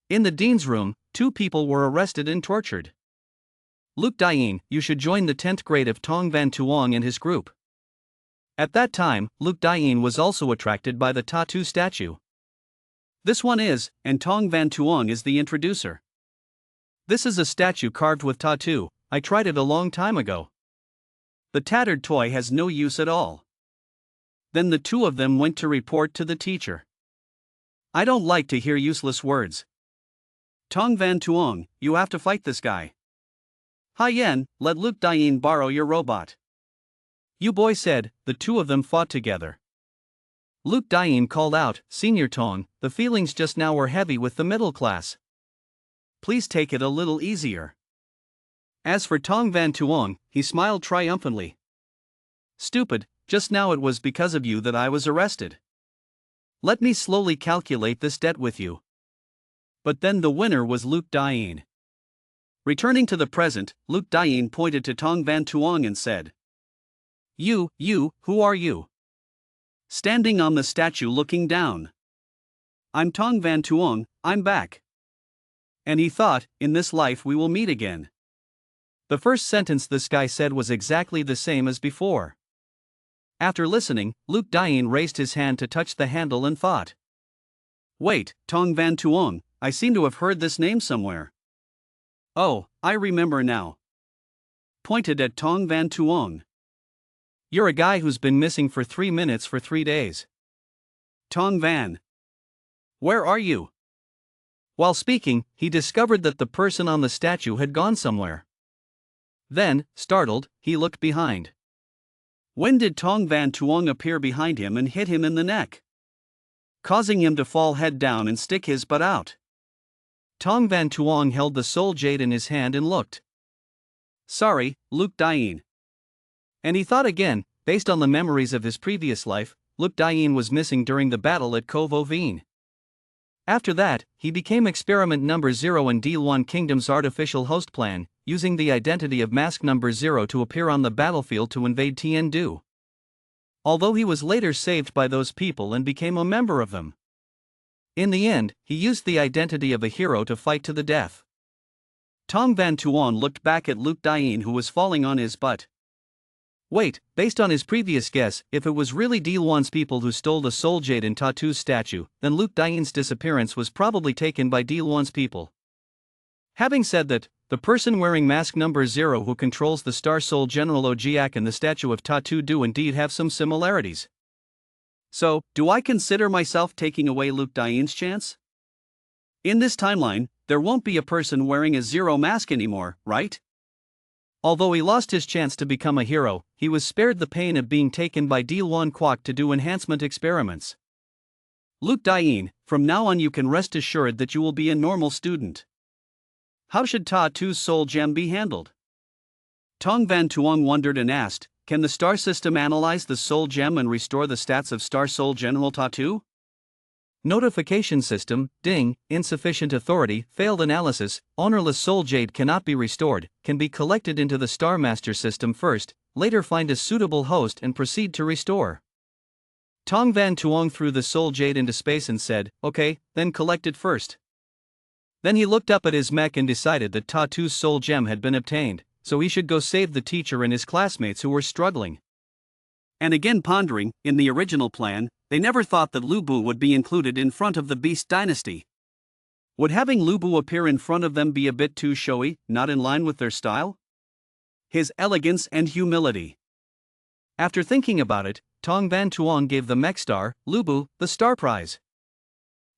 In the dean's room, 2 people were arrested and tortured. Luke Dien, you should join the 10th grade of Tong Van Tuong and his group. At that time, Luke Dien was also attracted by the tattoo statue. This one is, and Tong Van Tuong is the introducer. This is a statue carved with tattoo, I tried it a long time ago. The tattered toy has no use at all. Then the 2 of them went to report to the teacher. I don't like to hear useless words. Tong Van Tuong, you have to fight this guy. Ha Yen, let Luke Dien borrow your robot. You boy said, the 2 of them fought together. Luke Dien called out, Senior Tong, the feelings just now were heavy with the middle class. Please take it a little easier. As for Tong Van Tuong, he smiled triumphantly. Stupid, just now it was because of you that I was arrested. Let me slowly calculate this debt with you. But then the winner was Luke Dien. Returning to the present, Luke Dien pointed to Tong Van Tuong and said, You, who are you? Standing on the statue looking down. I'm Tong Van Tuong, I'm back. And he thought, in this life we will meet again. The first sentence this guy said was exactly the same as before. After listening, Luke Dien raised his hand to touch the handle and thought. Wait, Tong Van Tuong, I seem to have heard this name somewhere. Oh, I remember now. Pointed at Tong Van Tuong. You're a guy who's been missing for 3 minutes for 3 days. Tong Van. Where are you? While speaking, he discovered that the person on the statue had gone somewhere. Then, startled, he looked behind. When did Tong Van Tuong appear behind him and hit him in the neck, causing him to fall head down and stick his butt out? Tong Van Tuong held the soul jade in his hand and looked. Sorry, Luke Dien. And he thought again, based on the memories of his previous life, Luke Dien was missing during the battle at Cove Ovine. After that, he became experiment number 0 in D1 Kingdom's artificial host plan, using the identity of mask number 0 to appear on the battlefield to invade Tiandu. although he was later saved by those people and became a member of them. In the end, he used the identity of a hero to fight to the death. Tong Van Tuan looked back at Luke Diane, who was falling on his butt. Wait, based on his previous guess, if it was really Diluan's people who stole the Soul Jade and Tatu's statue, then Luke Diane's disappearance was probably taken by Diluan's people. Having said that, the person wearing mask number 0 who controls the Star Soul General Ojiak and the statue of Tatu do indeed have some similarities. So, do I consider myself taking away Luke Diane's chance? In this timeline, there won't be a person wearing a 0 mask anymore, right? Although he lost his chance to become a hero, he was spared the pain of being taken by Diluan Kwok to do enhancement experiments. Luke Diane, from now on you can rest assured that you will be a normal student. How should Tatu's soul gem be handled? Tong Van Tuong wondered and asked, can the star system analyze the soul gem and restore the stats of Star Soul General Tatu? Notification system, ding, insufficient authority, failed analysis, ownerless soul jade cannot be restored, can be collected into the Star Master system first, later find a suitable host and proceed to restore. Tong Van Tuong threw the soul jade into space and said, okay, then collect it first. Then he looked up at his mech and decided that Tatu's soul gem had been obtained, so he should go save the teacher and his classmates who were struggling. And again pondering, in the original plan, they never thought that Lu Bu would be included in front of the Beast Dynasty. Would having Lu Bu appear in front of them be a bit too showy, not in line with their style? His elegance and humility. After thinking about it, Tong Van Tuong gave the mech star, Lu Bu, the star prize.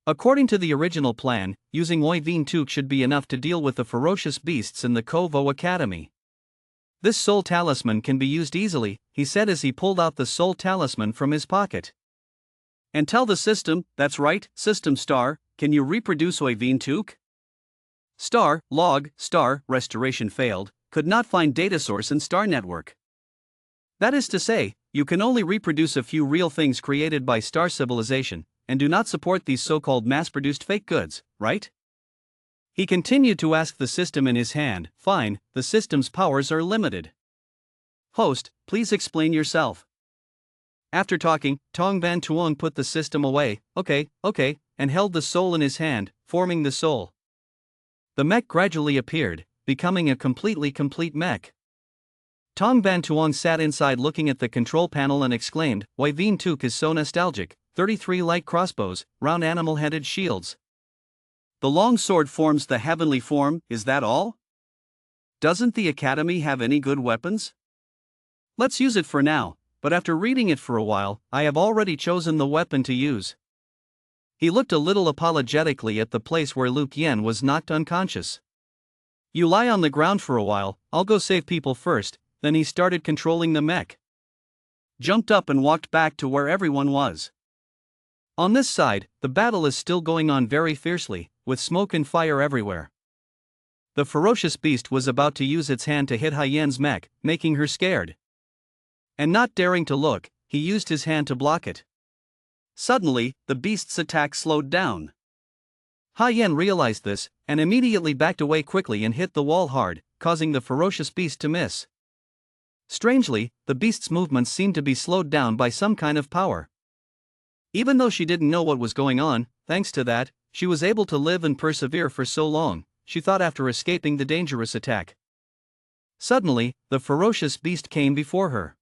According to the original plan, using Oi Veen Tuk should be enough to deal with the ferocious beasts in the Kovo Academy. This soul talisman can be used easily, he said as he pulled out the soul talisman from his pocket. And tell the system, that's right, System Star, can you reproduce Oi Veen Tuk? Star, log, star, restoration failed, could not find data source in Star Network. That is to say, you can only reproduce a few real things created by Star Civilization, and do not support these so-called mass-produced fake goods, right? He continued to ask the system in his hand, fine, the system's powers are limited. Host, please explain yourself. After talking, Tong Van Tuong put the system away, okay, and held the soul in his hand, forming the soul. The mech gradually appeared, becoming a completely complete mech. Tong Van Tuong sat inside looking at the control panel and exclaimed, Oi Veen Tuk is so nostalgic, 33 light crossbows, round animal-headed shields. The long sword forms the heavenly form, is that all? Doesn't the Academy have any good weapons? Let's use it for now, but after reading it for a while, I have already chosen the weapon to use. He looked a little apologetically at the place where Luke Yen was knocked unconscious. You lie on the ground for a while, I'll go save people first. Then he started controlling the mech. Jumped up and walked back to where everyone was. On this side, the battle is still going on very fiercely, with smoke and fire everywhere. The ferocious beast was about to use its hand to hit Hyen's mech, making her scared. And not daring to look, he used his hand to block it. Suddenly, the beast's attack slowed down. Hyen realized this, and immediately backed away quickly and hit the wall hard, causing the ferocious beast to miss. Strangely, the beast's movements seemed to be slowed down by some kind of power. Even though she didn't know what was going on, thanks to that, she was able to live and persevere for so long, she thought after escaping the dangerous attack. Suddenly, the ferocious beast came before her.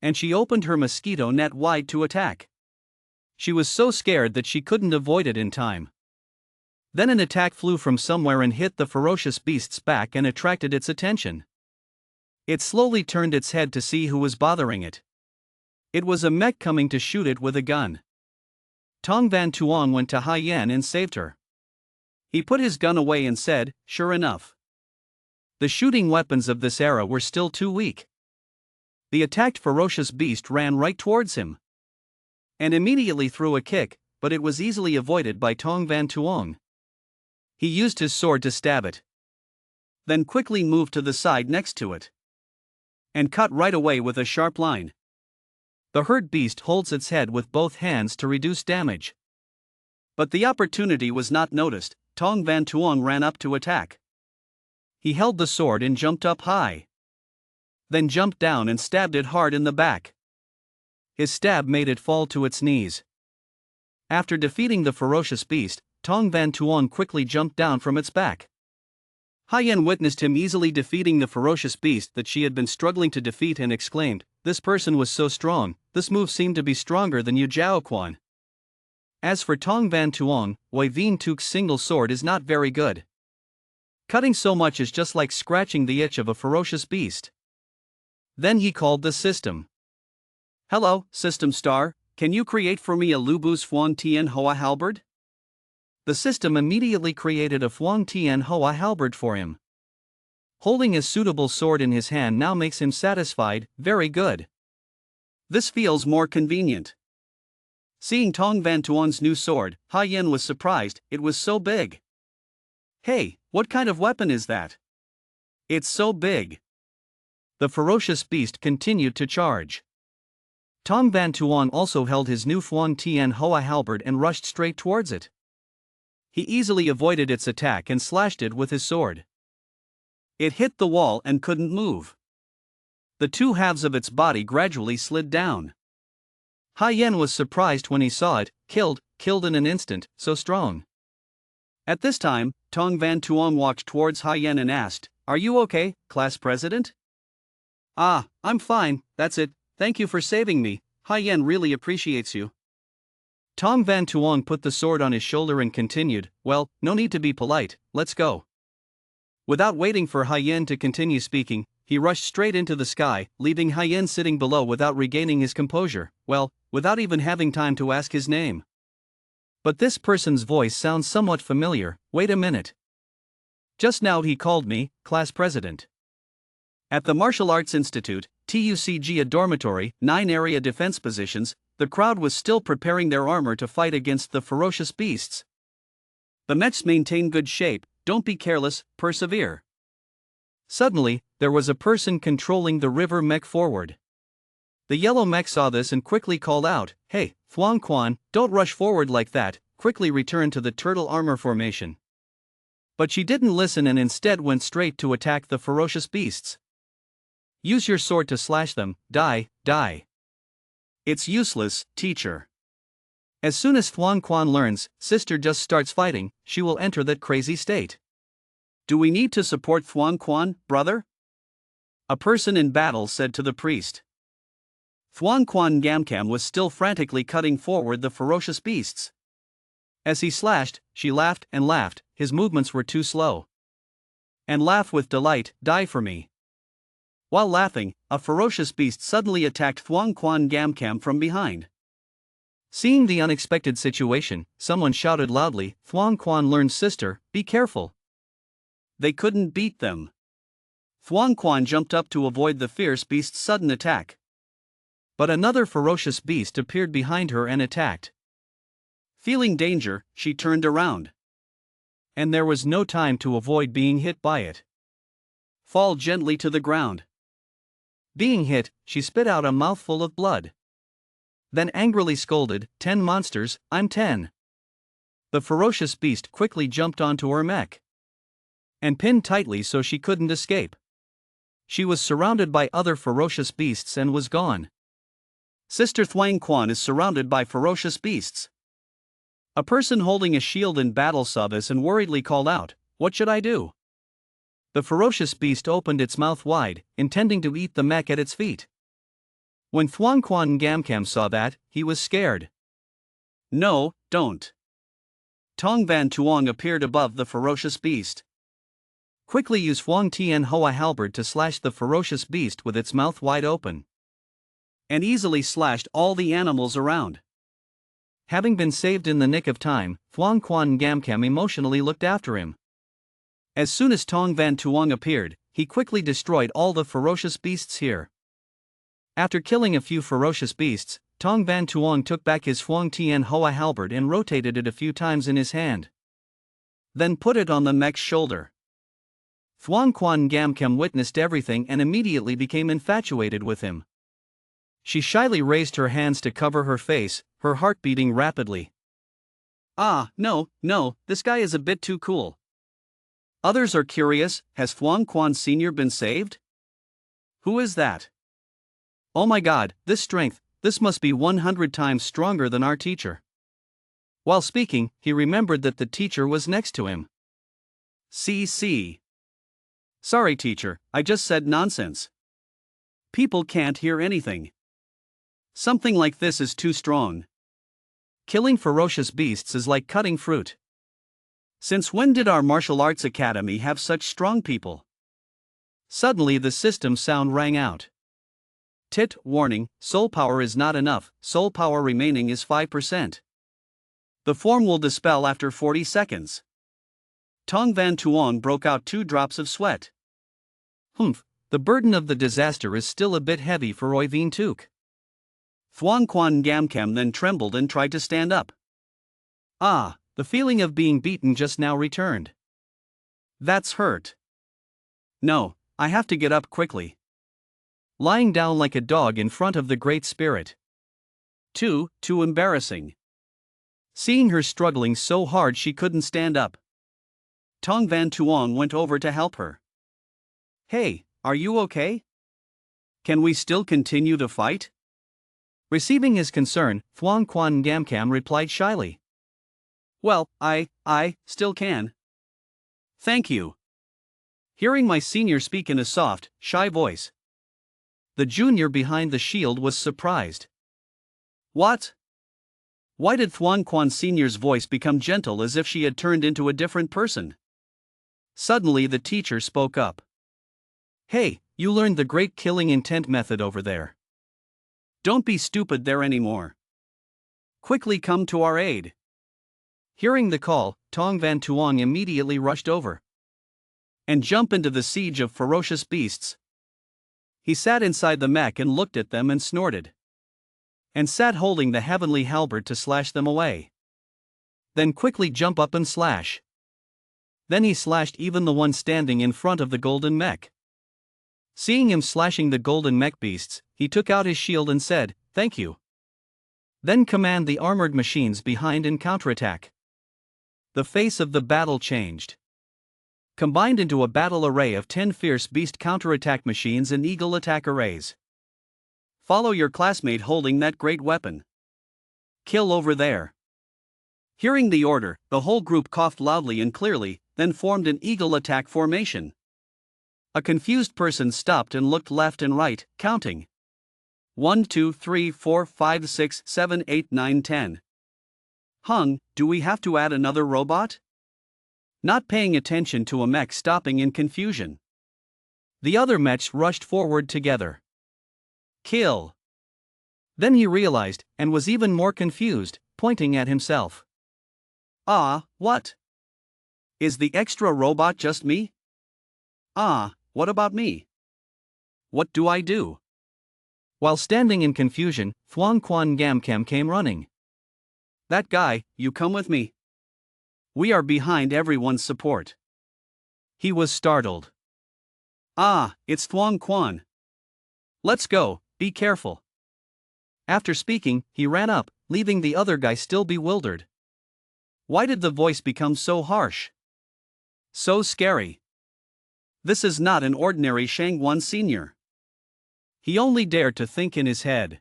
And she opened her mosquito net wide to attack. She was so scared that she couldn't avoid it in time. Then an attack flew from somewhere and hit the ferocious beast's back and attracted its attention. It slowly turned its head to see who was bothering it. It was a mech coming to shoot it with a gun. Tong Van Tuong went to Hyen and saved her. He put his gun away and said, sure enough. The shooting weapons of this era were still too weak. The attacked ferocious beast ran right towards him. And immediately threw a kick, but it was easily avoided by Tong Van Tuong. He used his sword to stab it. Then quickly moved to the side next to it. And cut right away with a sharp line. The hurt beast holds its head with both hands to reduce damage. But the opportunity was not noticed. Tong Van Tuong ran up to attack. He held the sword and jumped up high. Then jumped down and stabbed it hard in the back. His stab made it fall to its knees. After defeating the ferocious beast, Tong Van Tuong quickly jumped down from its back. Haiyan witnessed him easily defeating the ferocious beast that she had been struggling to defeat and exclaimed, "This person was so strong, this move seemed to be stronger than Yu Jiaoquan." As for Tong Van Tuong, Wei Vien Tuk's single sword is not very good. Cutting so much is just like scratching the itch of a ferocious beast. Then he called the system. "Hello, System Star, can you create for me a Lubu's Fuang Tian Hoa halberd?" The system immediately created a Fuang Tian Hoa halberd for him. Holding a suitable sword in his hand now makes him satisfied. Very good. This feels more convenient. Seeing Tong Van Tuong's new sword, Haiyan was surprised, it was so big. "Hey, what kind of weapon is that? It's so big." The ferocious beast continued to charge. Tong Van Tuong also held his new Fuang Tian Hoa halberd and rushed straight towards it. He easily avoided its attack and slashed it with his sword. It hit the wall and couldn't move. The two halves of its body gradually slid down. Haiyan was surprised when he saw it, killed in an instant, so strong. At this time, Tong Van Tuong walked towards Haiyan and asked, "Are you okay, class president?" "Ah, I'm fine, that's it, thank you for saving me, Haiyan really appreciates you." Tong Van Tuong put the sword on his shoulder and continued, "Well, no need to be polite, let's go." Without waiting for Haiyan to continue speaking, he rushed straight into the sky, leaving Haiyan sitting below without regaining his composure, without even having time to ask his name. But this person's voice sounds somewhat familiar, wait a minute. Just now he called me, class president. At the Martial Arts Institute, TUCG, a dormitory, 9 area defense positions, the crowd was still preparing their armor to fight against the ferocious beasts. "The mechs maintain good shape, don't be careless, persevere." Suddenly, there was a person controlling the river mech forward. The yellow mech saw this and quickly called out, "Hey, Thuong Quan, don't rush forward like that, quickly return to the turtle armor formation." But she didn't listen and instead went straight to attack the ferocious beasts. "Use your sword to slash them, die." "It's useless, teacher." As soon as Thuong Quan learns, sister just starts fighting, she will enter that crazy state. "Do we need to support Thuong Quan, brother?" a person in battle said to the priest. Thuong Quan Gamcam was still frantically cutting forward the ferocious beasts. As he slashed, she laughed and laughed, his movements were too slow. "And laugh with delight, die for me." While laughing, a ferocious beast suddenly attacked Thuong Quan Gamcam from behind. Seeing the unexpected situation, someone shouted loudly, "Thuong Quan learns sister, be careful." They couldn't beat them. Thuong Quan jumped up to avoid the fierce beast's sudden attack. But another ferocious beast appeared behind her and attacked. Feeling danger, she turned around. And there was no time to avoid being hit by it. Fall gently to the ground. Being hit, she spit out a mouthful of blood. Then angrily scolded, "10 monsters, I'm 10. The ferocious beast quickly jumped onto her mech and pinned tightly so she couldn't escape. She was surrounded by other ferocious beasts and was gone. Sister Thuong Quan is surrounded by ferocious beasts. A person holding a shield in battle saw this and worriedly called out, "What should I do?" The ferocious beast opened its mouth wide, intending to eat the mech at its feet. When Thuong Quan Gamcam saw that, he was scared. "No, don't." Tong Van Tuong appeared above the ferocious beast. Quickly use Fuang Tian Hoa halberd to slash the ferocious beast with its mouth wide open. And easily slashed all the animals around. Having been saved in the nick of time, Thuong Quan Gamcam emotionally looked after him. As soon as Tong Van Tuong appeared, he quickly destroyed all the ferocious beasts here. After killing a few ferocious beasts, Tong Van Tuong took back his Fuang Tian Hoa halberd and rotated it a few times in his hand. Then put it on the mech's shoulder. Thuong Quan Gamcam witnessed everything and immediately became infatuated with him. She shyly raised her hands to cover her face, her heart beating rapidly. "Ah, no, this guy is a bit too cool." Others are curious, has Thuong Quan Sr. been saved? Who is that? Oh my god, this strength, This must be 100 times stronger than our teacher. While speaking, he remembered that the teacher was next to him. CC. Sorry, teacher, I just said nonsense. People can't hear anything. Something like this is too strong. Killing ferocious beasts is like cutting fruit. Since when did our martial arts academy have such strong people? Suddenly the system sound rang out. Tit, warning, soul power is not enough, soul power remaining is 5%. The form will dispel after 40 seconds. Tong Van Tuong broke out 2 drops of sweat. Humph, the burden of the disaster is still a bit heavy for Oi Vien Tuk. Thuong Quan Ngam Kem then trembled and tried to stand up. Ah, the feeling of being beaten just now returned. That's hurt. No, I have to get up quickly. Lying down like a dog in front of the Great Spirit. Too embarrassing. Seeing her struggling so hard she couldn't stand up, Tong Van Tuong went over to help her. Hey, are you okay? Can we still continue to fight? Receiving his concern, Thuong Quan Ngam Kam replied shyly. Well, I still can. Thank you. Hearing my senior speak in a soft, shy voice, the junior behind the shield was surprised. What? Why did Thuong Quan Senior's voice become gentle as if she had turned into a different person? Suddenly the teacher spoke up. Hey, you learned the great killing intent method over there. Don't be stupid there anymore. Quickly come to our aid. Hearing the call, Tong Van Tuong immediately rushed over and jumped into the siege of ferocious beasts. He sat inside the mech and looked at them and snorted. And sat holding the heavenly halberd to slash them away. Then quickly jump up and slash. Then he slashed even the one standing in front of the golden mech. Seeing him slashing the golden mech beasts, he took out his shield and said, "Thank you." Then command the armored machines behind and counterattack. The face of the battle changed. Combined into a battle array of 10 fierce beast counterattack machines and eagle attack arrays. Follow your classmate holding that great weapon. Kill over there. Hearing the order, the whole group coughed loudly and clearly, then formed an eagle attack formation. A confused person stopped and looked left and right, counting. 1, 2, 3, 4, 5, 6, 7, 8, 9, 10. Hung, do we have to add another robot? Not paying attention to a mech stopping in confusion. The other mechs rushed forward together. Kill. Then he realized, and was even more confused, pointing at himself. Ah, what? Is the extra robot just me? Ah, what about me? What do I do? While standing in confusion, Thuong Quan Ngam Kam came running. That guy, you come with me. We are behind everyone's support. He was startled. Ah, it's Thuong Quan. Let's go, be careful. After speaking, he ran up, leaving the other guy still bewildered. Why did the voice become so harsh? So scary. This is not an ordinary Shangwan Senior. He only dared to think in his head.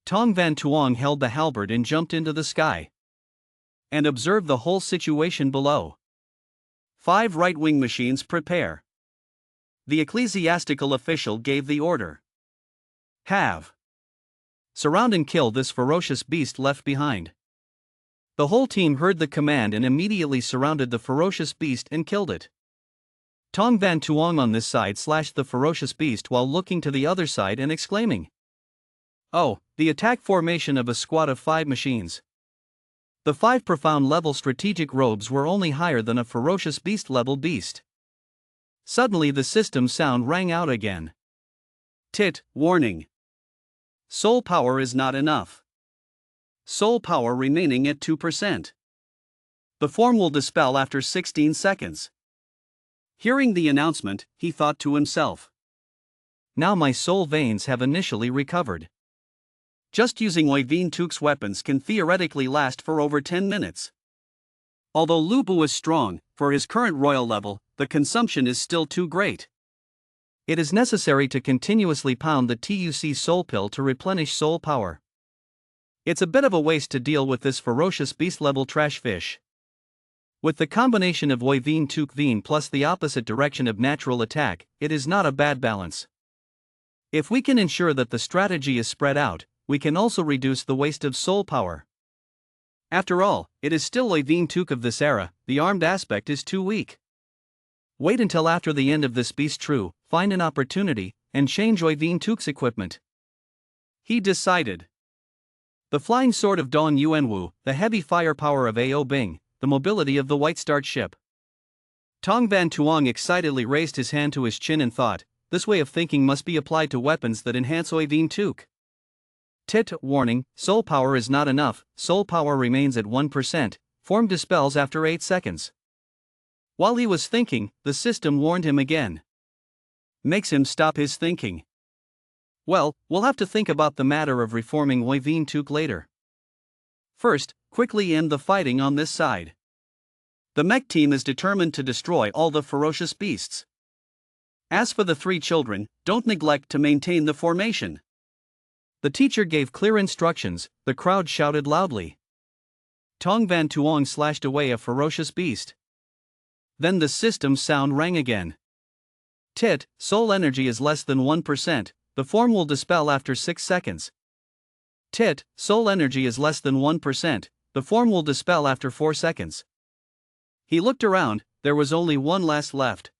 Tong Van Tuong held the halberd and jumped into the sky. And observed the whole situation below. 5 right-wing machines prepare. The ecclesiastical official gave the order. Have. Surround and kill this ferocious beast left behind. The whole team heard the command and immediately surrounded the ferocious beast and killed it. Tong Van Tuong on this side slashed the ferocious beast while looking to the other side and exclaiming, "Oh, the attack formation of a squad of 5 machines." The 5 profound level strategic robes were only higher than a ferocious beast level beast. Suddenly the system sound rang out again. Tit, warning. Soul power is not enough. Soul power remaining at 2%. The form will dispel after 16 seconds. Hearing the announcement, he thought to himself. Now my soul veins have initially recovered. Just using Oi Vien Tuk's weapons can theoretically last for over 10 minutes. Although Lu Bu is strong, for his current royal level, the consumption is still too great. It is necessary to continuously pound the TUC soul pill to replenish soul power. It's a bit of a waste to deal with this ferocious beast-level trash fish. With the combination of Oiveen Tuk Veen plus the opposite direction of natural attack, it is not a bad balance. If we can ensure that the strategy is spread out, we can also reduce the waste of soul power. After all, it is still Oiveen Tuk of this era, the armed aspect is too weak. Wait until after the end of this beast true, find an opportunity, and change Oiveen Tuk's equipment. He decided. The flying sword of Dong Yuanwu, the heavy firepower of Ao Bing, the mobility of the White Start ship. Tong Van Tuong excitedly raised his hand to his chin and thought, this way of thinking must be applied to weapons that enhance Oiveen Tuk. Tit, warning, soul power is not enough, soul power remains at 1%, form dispels after 8 seconds. While he was thinking, the system warned him again. Makes him stop his thinking. Well, we'll have to think about the matter of reforming Oiveen Tuk later. First, quickly end the fighting on this side. The mech team is determined to destroy all the ferocious beasts. As for the 3 children, don't neglect to maintain the formation. The teacher gave clear instructions, the crowd shouted loudly. Tong Van Tuong slashed away a ferocious beast. Then the system's sound rang again. Tit, soul energy is less than 1%, the form will dispel after 6 seconds. Tit, soul energy is less than 1%, the form will dispel after 4 seconds. He looked around, there was only one last left.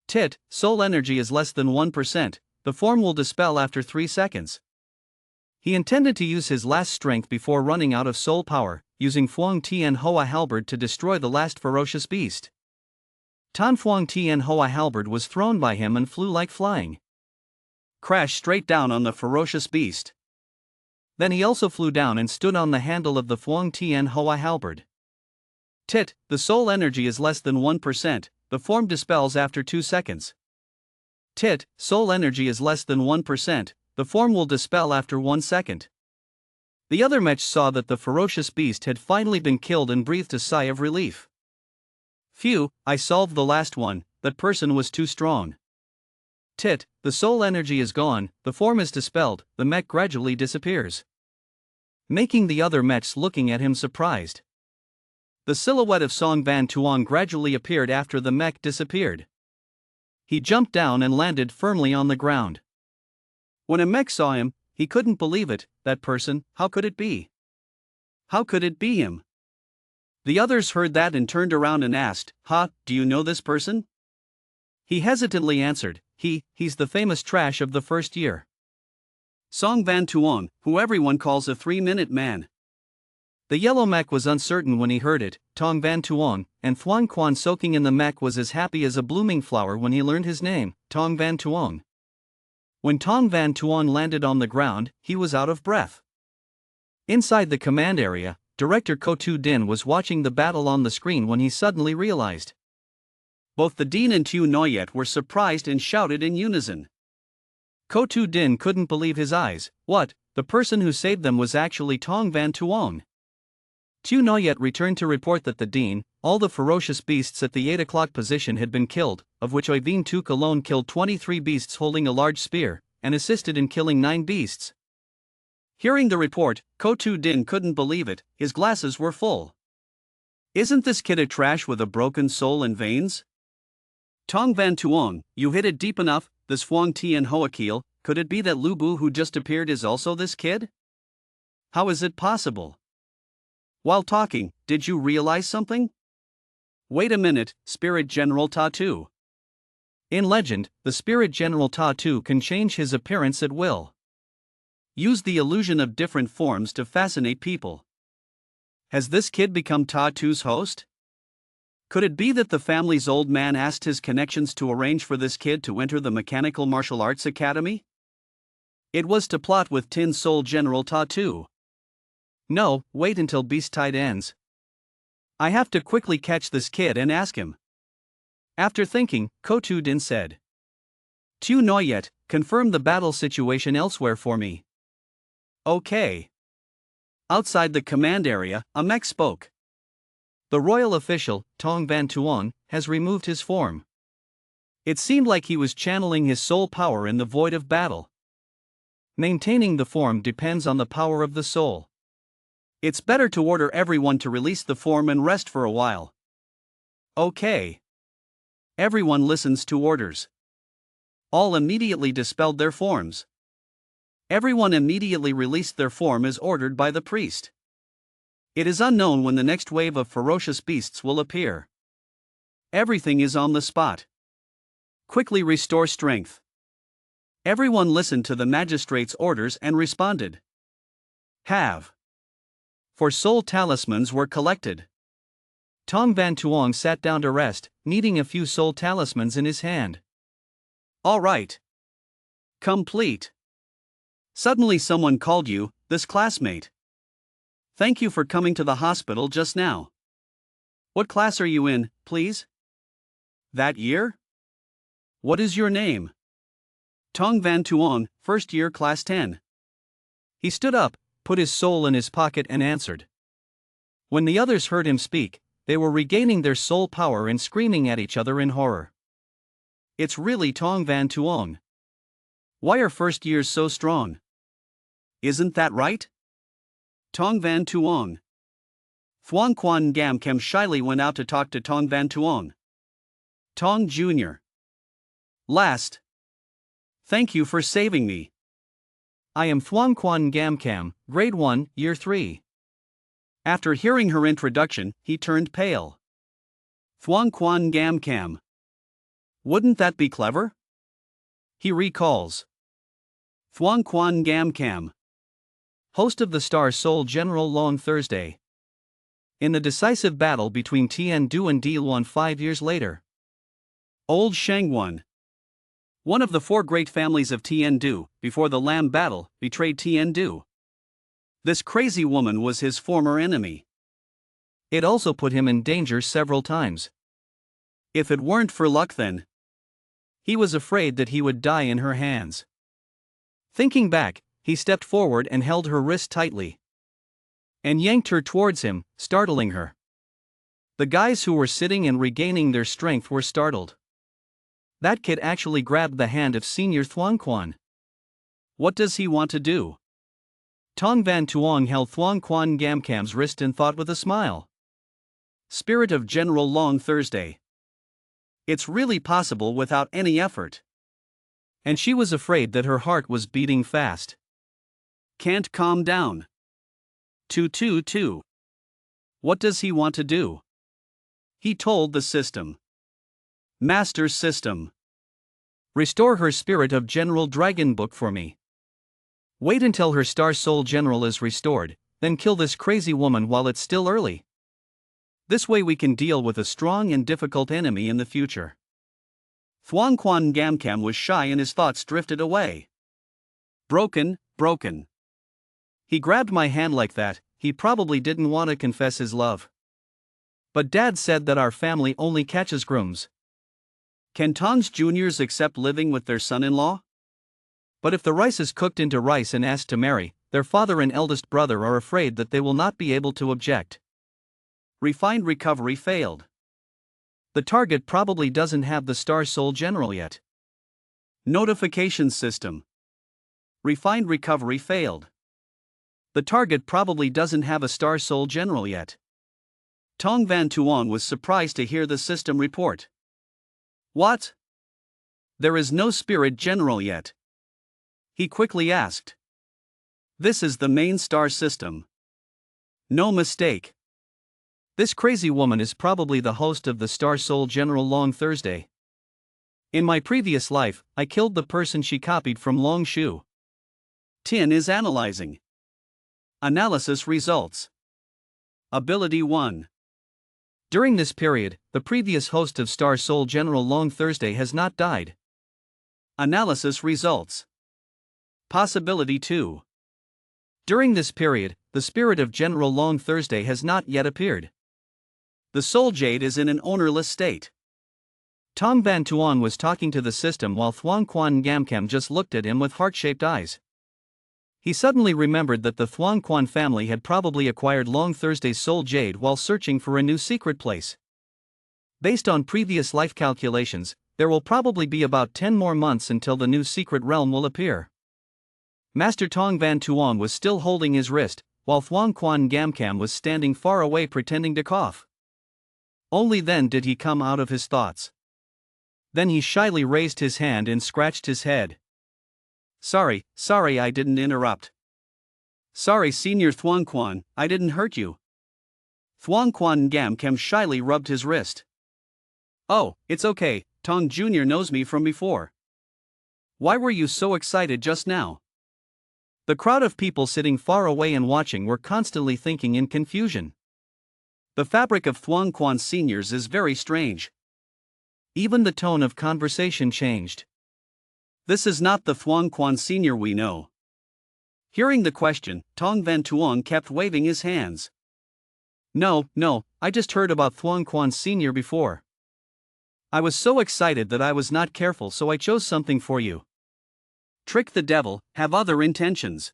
Tit, soul energy is less than 1%, the form will dispel after 3 seconds. He intended to use his last strength before running out of soul power, using Phuong Tien Hoa halberd to destroy the last ferocious beast. Tan Phuong Tien Hoa halberd was thrown by him and flew like flying. Crashed straight down on the ferocious beast. Then he also flew down and stood on the handle of the Phuong Tien Hoa halberd. Tit, the soul energy is less than 1%, the form dispels after 2 seconds. Tit, soul energy is less than 1%, the form will dispel after 1 second. The other mech saw that the ferocious beast had finally been killed and breathed a sigh of relief. Phew, I solved the last one, that person was too strong. Tit, the soul energy is gone, the form is dispelled, the mech gradually disappears. Making the other mechs looking at him surprised. The silhouette of Song Van Tuong gradually appeared after the mech disappeared. He jumped down and landed firmly on the ground. When a mech saw him, he couldn't believe it, that person, how could it be? How could it be him? The others heard that and turned around and asked, do you know this person? He hesitantly answered, he's the famous trash of the first year. Song Van Tuong, who everyone calls a 3-minute man. The yellow mech was uncertain when he heard it, Tong Van Tuong, and Thuan Quan soaking in the mech was as happy as a blooming flower when he learned his name, Tong Van Tuong. When Tong Van Tuong landed on the ground, he was out of breath. Inside the command area, Director Ko Tu Din was watching the battle on the screen when he suddenly realized. Both the Dean and Tu Noyet were surprised and shouted in unison. Ko Tu Din couldn't believe his eyes. What, the person who saved them was actually Tong Van Tuong. Tu Noyet returned to report that the Dean, all the ferocious beasts at the 8 o'clock position had been killed, of which Oiveen Tuk alone killed 23 beasts holding a large spear, and assisted in killing 9 beasts. Hearing the report, Ko Tu Din couldn't believe it, his glasses were full. Isn't this kid a trash with a broken soul and veins? Tong Van Tuong, you hit it deep enough, this Phuong Tien Hoa Keel, could it be that Lu Bu who just appeared is also this kid? How is it possible? While talking, did you realize something? Wait a minute, Spirit General Tatu. In legend, the Spirit General Tatu can change his appearance at will. Use the illusion of different forms to fascinate people. Has this kid become Tatu's host? Could it be that the family's old man asked his connections to arrange for this kid to enter the Mechanical Martial Arts Academy? It was to plot with Tin Soul General Tatu. No, wait until Beast Tide ends. I have to quickly catch this kid and ask him. After thinking, Ko Tu Din said. Tu Noyet, confirm the battle situation elsewhere for me. Okay. Outside the command area, a mech spoke. The royal official, Tong Van Tuong, has removed his form. It seemed like he was channeling his soul power in the void of battle. Maintaining the form depends on the power of the soul. It's better to order everyone to release the form and rest for a while. Okay. Everyone listens to orders. All immediately dispelled their forms. Everyone immediately released their form as ordered by the priest. It is unknown when the next wave of ferocious beasts will appear. Everything is on the spot. Quickly restore strength. Everyone listened to the magistrate's orders and responded. Have. For soul talismans were collected. Tong Van Tuong sat down to rest, needing a few soul talismans in his hand. All right. Complete. Suddenly someone called you, this classmate. Thank you for coming to the hospital just now. What class are you in, please? That year? What is your name? Tong Van Tuong, first year class 10. He stood up, put his soul in his pocket and answered. When the others heard him speak, they were regaining their soul power and screaming at each other in horror. It's really Tong Van Tuong. Why are first years so strong? Isn't that right? Tong Van Tuong. Thuong Quan Gam Kem shyly went out to talk to Tong Van Tuong. Tong Jr. Last. Thank you for saving me. I am Thuong Quan Gam Kam, grade 1, year 3. After hearing her introduction, he turned pale. Thuong Quan Gam Kam. Wouldn't that be clever? He recalls. Thuong Quan Gam Kam. Host of the Star Soul General Long Thursday. In the decisive battle between Tien Du and Di Luan 5 years later. Old Shangguan. One of the 4 great families of Tien Du, before the Lam battle, betrayed Tien Du. This crazy woman was his former enemy. It also put him in danger several times. If it weren't for luck then. He was afraid that he would die in her hands. Thinking back, he stepped forward and held her wrist tightly. And yanked her towards him, startling her. The guys who were sitting and regaining their strength were startled. That kid actually grabbed the hand of Senior Thuong Quan. What does he want to do? Tong Van Tuong held Thuong Quan Gam Kam's wrist and thought with a smile. Spirit of General Long Thursday. It's really possible without any effort. And she was afraid that her heart was beating fast. Can't calm down. 222. What does he want to do? He told the system. Master System. Restore her Spirit of General Dragon book for me. Wait until her Star Soul General is restored, then kill this crazy woman while it's still early. This way we can deal with a strong and difficult enemy in the future. Thuong Quan Gam Kam was shy and his thoughts drifted away. Broken. He grabbed my hand like that, he probably didn't want to confess his love. But Dad said that our family only catches grooms. Can Tongs Juniors accept living with their son-in-law? But if the rice is cooked into rice and asked to marry, their father and eldest brother are afraid that they will not be able to object. Refined recovery failed. The target probably doesn't have the Star Soul General yet. Notification system. Refined recovery failed. The target probably doesn't have a Star Soul General yet. Tong Van Tuong was surprised to hear the system report. What? There is no Spirit General yet. He quickly asked. This is the main star system. No mistake. This crazy woman is probably the host of the Star Soul General Long Thursday. In my previous life, I killed the person she copied from Long Shu. Tin is analyzing. Analysis results. Ability 1. During this period, the previous host of Star Soul General Long Thursday has not died. Analysis results. Possibility 2. During this period, the spirit of General Long Thursday has not yet appeared. The soul jade is in an ownerless state. Tong Van Tuong was talking to the system while Thuong Quan Gam Kam just looked at him with heart-shaped eyes. He suddenly remembered that the Thuong Quan family had probably acquired Long Thursday's soul jade while searching for a new secret place. Based on previous life calculations, there will probably be about 10 more months until the new secret realm will appear. Master Tong Van Tuong was still holding his wrist, while Thuong Quan Gamcam was standing far away pretending to cough. Only then did he come out of his thoughts. Then he shyly raised his hand and scratched his head. Sorry, I didn't interrupt. Sorry, Senior Thuong Quan, I didn't hurt you. Thuong Quan Gamcam shyly rubbed his wrist. Oh, it's okay, Tong Jr. knows me from before. Why were you so excited just now? The crowd of people sitting far away and watching were constantly thinking in confusion. The fabric of Thuong Quan Seniors is very strange. Even the tone of conversation changed. This is not the Thuong Quan Senior we know. Hearing the question, Tong Van Tuong kept waving his hands. No, I just heard about Thuong Quan Senior before. I was so excited that I was not careful, so I chose something for you. Trick the devil, have other intentions.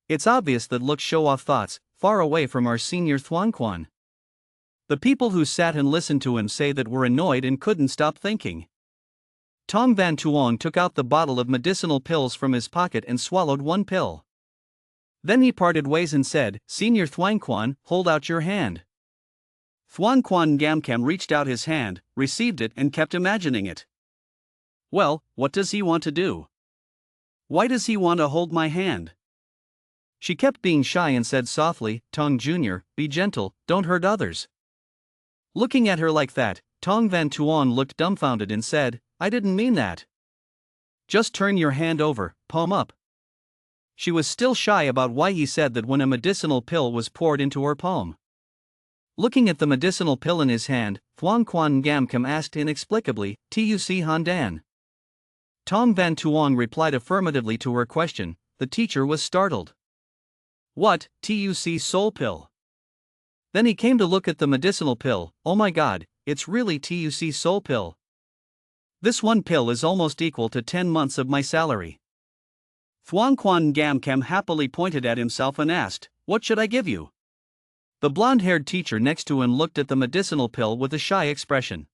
It's obvious that looks show off thoughts, far away from our senior Thuong Quan. The people who sat and listened to him say that were annoyed and couldn't stop thinking. Tong Van Tuong took out the bottle of medicinal pills from his pocket and swallowed one pill. Then he parted ways and said, Senior Thuong Quan, hold out your hand. Thuong Quan Gamcam reached out his hand, received it and kept imagining it. Well, what does he want to do? Why does he want to hold my hand? She kept being shy and said softly, Tong Jr., be gentle, don't hurt others. Looking at her like that, Tong Van Tuong looked dumbfounded and said, I didn't mean that. Just turn your hand over, palm up. She was still shy about why he said that when a medicinal pill was poured into her palm. Looking at the medicinal pill in his hand, Thuong Quan Gamcam asked inexplicably, Tuc Handan. Tong Van Tuong replied affirmatively to her question. The teacher was startled. What, Tuc soul pill? Then he came to look at the medicinal pill. Oh my god, it's really Tuc soul pill. This one pill is almost equal to 10 months of my salary. Thuong Quan Gamcam happily pointed at himself and asked, what should I give you? The blonde-haired teacher next to him looked at the medicinal pill with a shy expression.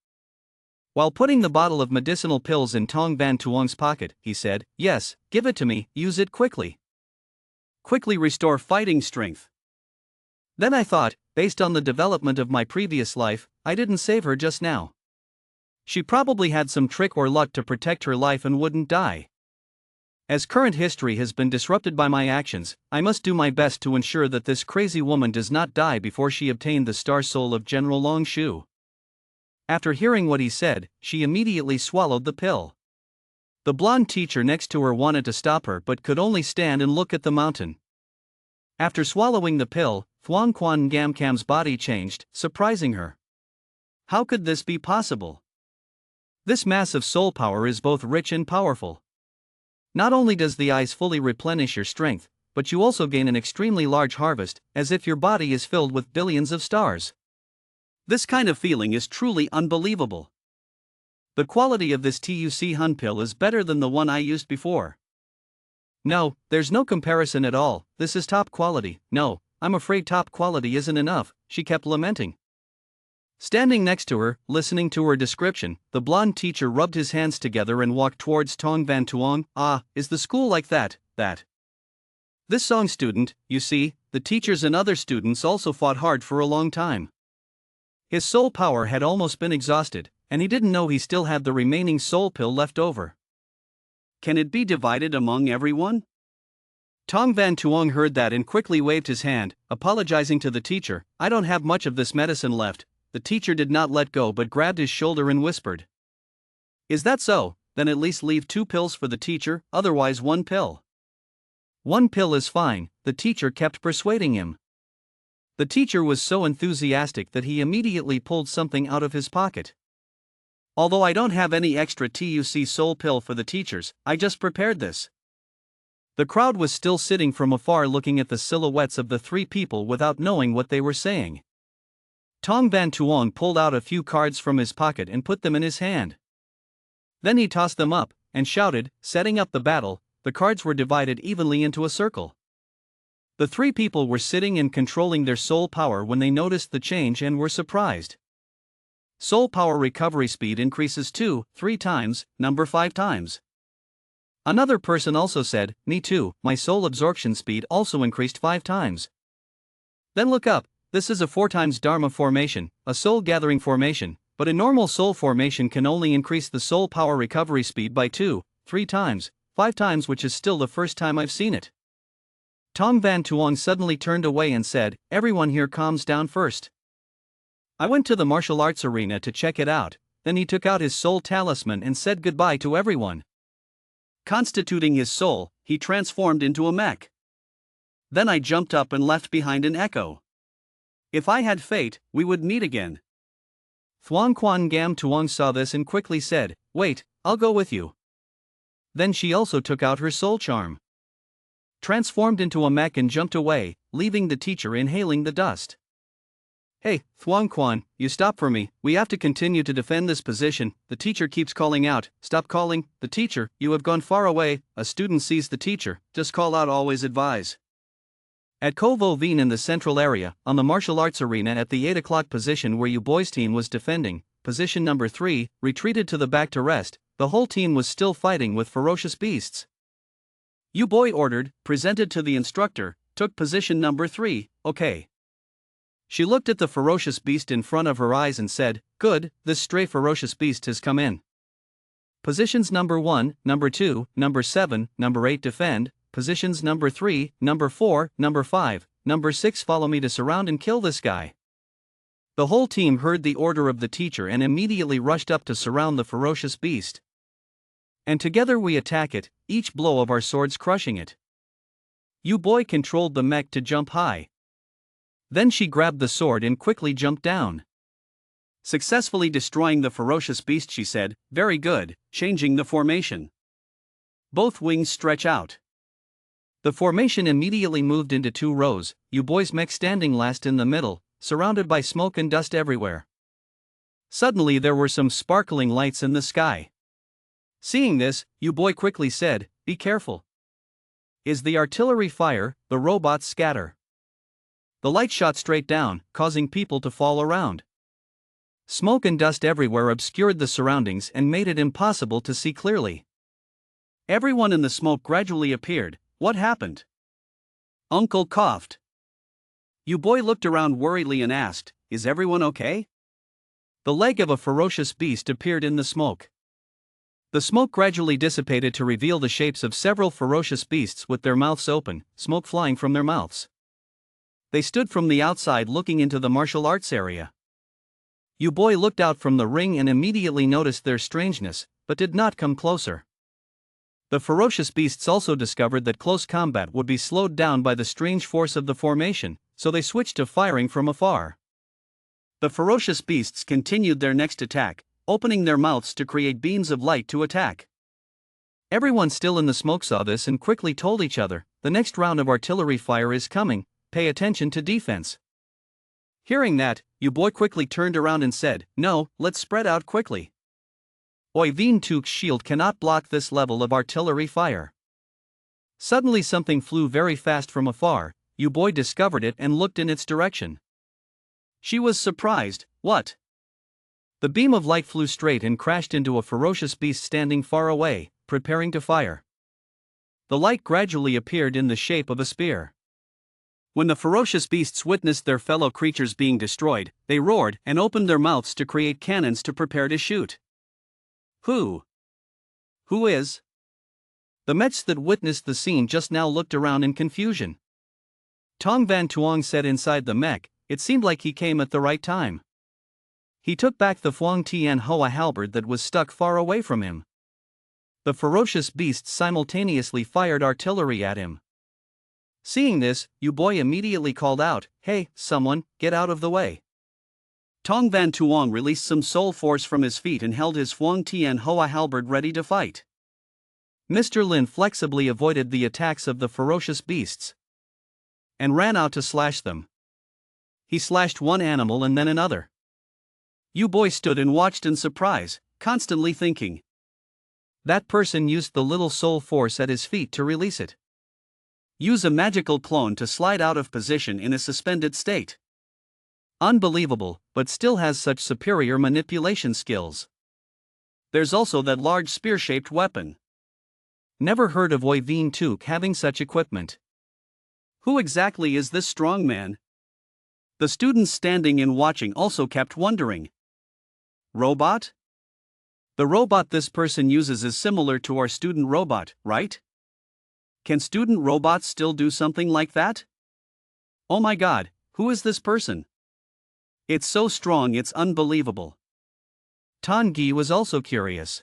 While putting the bottle of medicinal pills in Tong Van Tuong's pocket, he said, yes, give it to me, use it quickly. Quickly restore fighting strength. Then I thought, based on the development of my previous life, I didn't save her just now. She probably had some trick or luck to protect her life and wouldn't die. As current history has been disrupted by my actions, I must do my best to ensure that this crazy woman does not die before she obtained the star soul of General Long Shu. After hearing what he said, she immediately swallowed the pill. The blonde teacher next to her wanted to stop her but could only stand and look at the mountain. After swallowing the pill, Thuong Quan Gamcam's body changed, surprising her. How could this be possible? This massive soul power is both rich and powerful. Not only does the eyes fully replenish your strength, but you also gain an extremely large harvest, as if your body is filled with billions of stars. This kind of feeling is truly unbelievable. The quality of this Tuc Hun pill is better than the one I used before. No, there's no comparison at all, this is top quality. No, I'm afraid top quality isn't enough, she kept lamenting. Standing next to her, listening to her description, the blonde teacher rubbed his hands together and walked towards Tong Van Tuong. Ah, is the school like that? This song student, you see, the teachers and other students also fought hard for a long time. His soul power had almost been exhausted, and he didn't know he still had the remaining soul pill left over. Can it be divided among everyone? Tong Van Tuong heard that and quickly waved his hand, apologizing to the teacher. I don't have much of this medicine left. The teacher did not let go but grabbed his shoulder and whispered. Is that so? Then at least leave 2 pills for the teacher, otherwise 1 pill. 1 pill is fine, the teacher kept persuading him. The teacher was so enthusiastic that he immediately pulled something out of his pocket. Although I don't have any extra Tuc soul pill for the teachers, I just prepared this. The crowd was still sitting from afar looking at the silhouettes of the 3 people without knowing what they were saying. Tong Van Tuong pulled out a few cards from his pocket and put them in his hand. Then he tossed them up, and shouted, setting up the battle. The cards were divided evenly into a circle. The 3 people were sitting and controlling their soul power when they noticed the change and were surprised. Soul power recovery speed increases 2, 3 times, number 5 times. Another person also said, me too, my soul absorption speed also increased 5 times. Then look up, this is a 4 times Dharma formation, a soul gathering formation, but a normal soul formation can only increase the soul power recovery speed by 2, 3 times, 5 times, which is still the first time I've seen it. Tong Van Tuong suddenly turned away and said, everyone here calms down first. I went to the martial arts arena to check it out, then he took out his soul talisman and said goodbye to everyone. Constituting his soul, he transformed into a mech. Then I jumped up and left behind an echo. If I had fate, we would meet again. Thuong Quan Gam Tuong saw this and quickly said, wait, I'll go with you. Then she also took out her soul charm, transformed into a mech and jumped away, leaving the teacher inhaling the dust. Hey, Thuong Quan, you stop for me, we have to continue to defend this position, the teacher keeps calling out, stop calling, the teacher, you have gone far away, a student sees the teacher, just call out, always advise. At Kovo Veen in the central area, on the martial arts arena at the 8 o'clock position where you boys team was defending, position number 3, retreated to the back to rest, the whole team was still fighting with ferocious beasts. You boy ordered, presented to the instructor, took position number 3, okay. She looked at the ferocious beast in front of her eyes and said, good, this stray ferocious beast has come in. Positions number 1, number 2, number 7, number 8 defend, positions number 3, number 4, number 5, number 6 follow me to surround and kill this guy. The whole team heard the order of the teacher and immediately rushed up to surround the ferocious beast. And together we attack it, each blow of our swords crushing it. You boy controlled the mech to jump high. Then she grabbed the sword and quickly jumped down, successfully destroying the ferocious beast. She said, very good, changing the formation. Both wings stretch out. The formation immediately moved into 2 rows, you boys mech standing last in the middle, surrounded by smoke and dust everywhere. Suddenly there were some sparkling lights in the sky. Seeing this, you boy quickly said, be careful. Is the artillery fire, the robots scatter. The light shot straight down, causing people to fall around. Smoke and dust everywhere obscured the surroundings and made it impossible to see clearly. Everyone in the smoke gradually appeared. What happened? Uncle coughed. You boy looked around worriedly and asked, is everyone okay? The leg of a ferocious beast appeared in the smoke. The smoke gradually dissipated to reveal the shapes of several ferocious beasts with their mouths open, smoke flying from their mouths. They stood from the outside looking into the martial arts area. You boy looked out from the ring and immediately noticed their strangeness, but did not come closer. The ferocious beasts also discovered that close combat would be slowed down by the strange force of the formation, so they switched to firing from afar. The ferocious beasts continued their next attack, opening their mouths to create beams of light to attack. Everyone still in the smoke saw this and quickly told each other, the next round of artillery fire is coming, pay attention to defense. Hearing that, you boy quickly turned around and said, no, let's spread out quickly. Oi Veen Tuk's shield cannot block this level of artillery fire. Suddenly something flew very fast from afar, you boy discovered it and looked in its direction. She was surprised, what? The beam of light flew straight and crashed into a ferocious beast standing far away, preparing to fire. The light gradually appeared in the shape of a spear. When the ferocious beasts witnessed their fellow creatures being destroyed, they roared and opened their mouths to create cannons to prepare to shoot. Who is? The mechs that witnessed the scene just now looked around in confusion. Tong Van Tuong said inside the mech, it seemed like he came at the right time. He took back the Phuong Tien Hoa halberd that was stuck far away from him. The ferocious beasts simultaneously fired artillery at him. Seeing this, you boy immediately called out, hey, someone, get out of the way. Tong Van Tuong released some soul force from his feet and held his Phuong Tien Hoa halberd ready to fight. Mr. Lin flexibly avoided the attacks of the ferocious beasts and ran out to slash them. He slashed one animal and then another. You boy stood and watched in surprise, constantly thinking. That person used the little soul force at his feet to release it. Use a magical clone to slide out of position in a suspended state. Unbelievable, but still has such superior manipulation skills. There's also that large spear-shaped weapon. Never heard of Oiveen Took having such equipment. Who exactly is this strong man? The students standing and watching also kept wondering. Robot? The robot this person uses is similar to our student robot, right? Can student robots still do something like that? Oh my god, who is this person? It's so strong it's unbelievable. Tangi was also curious.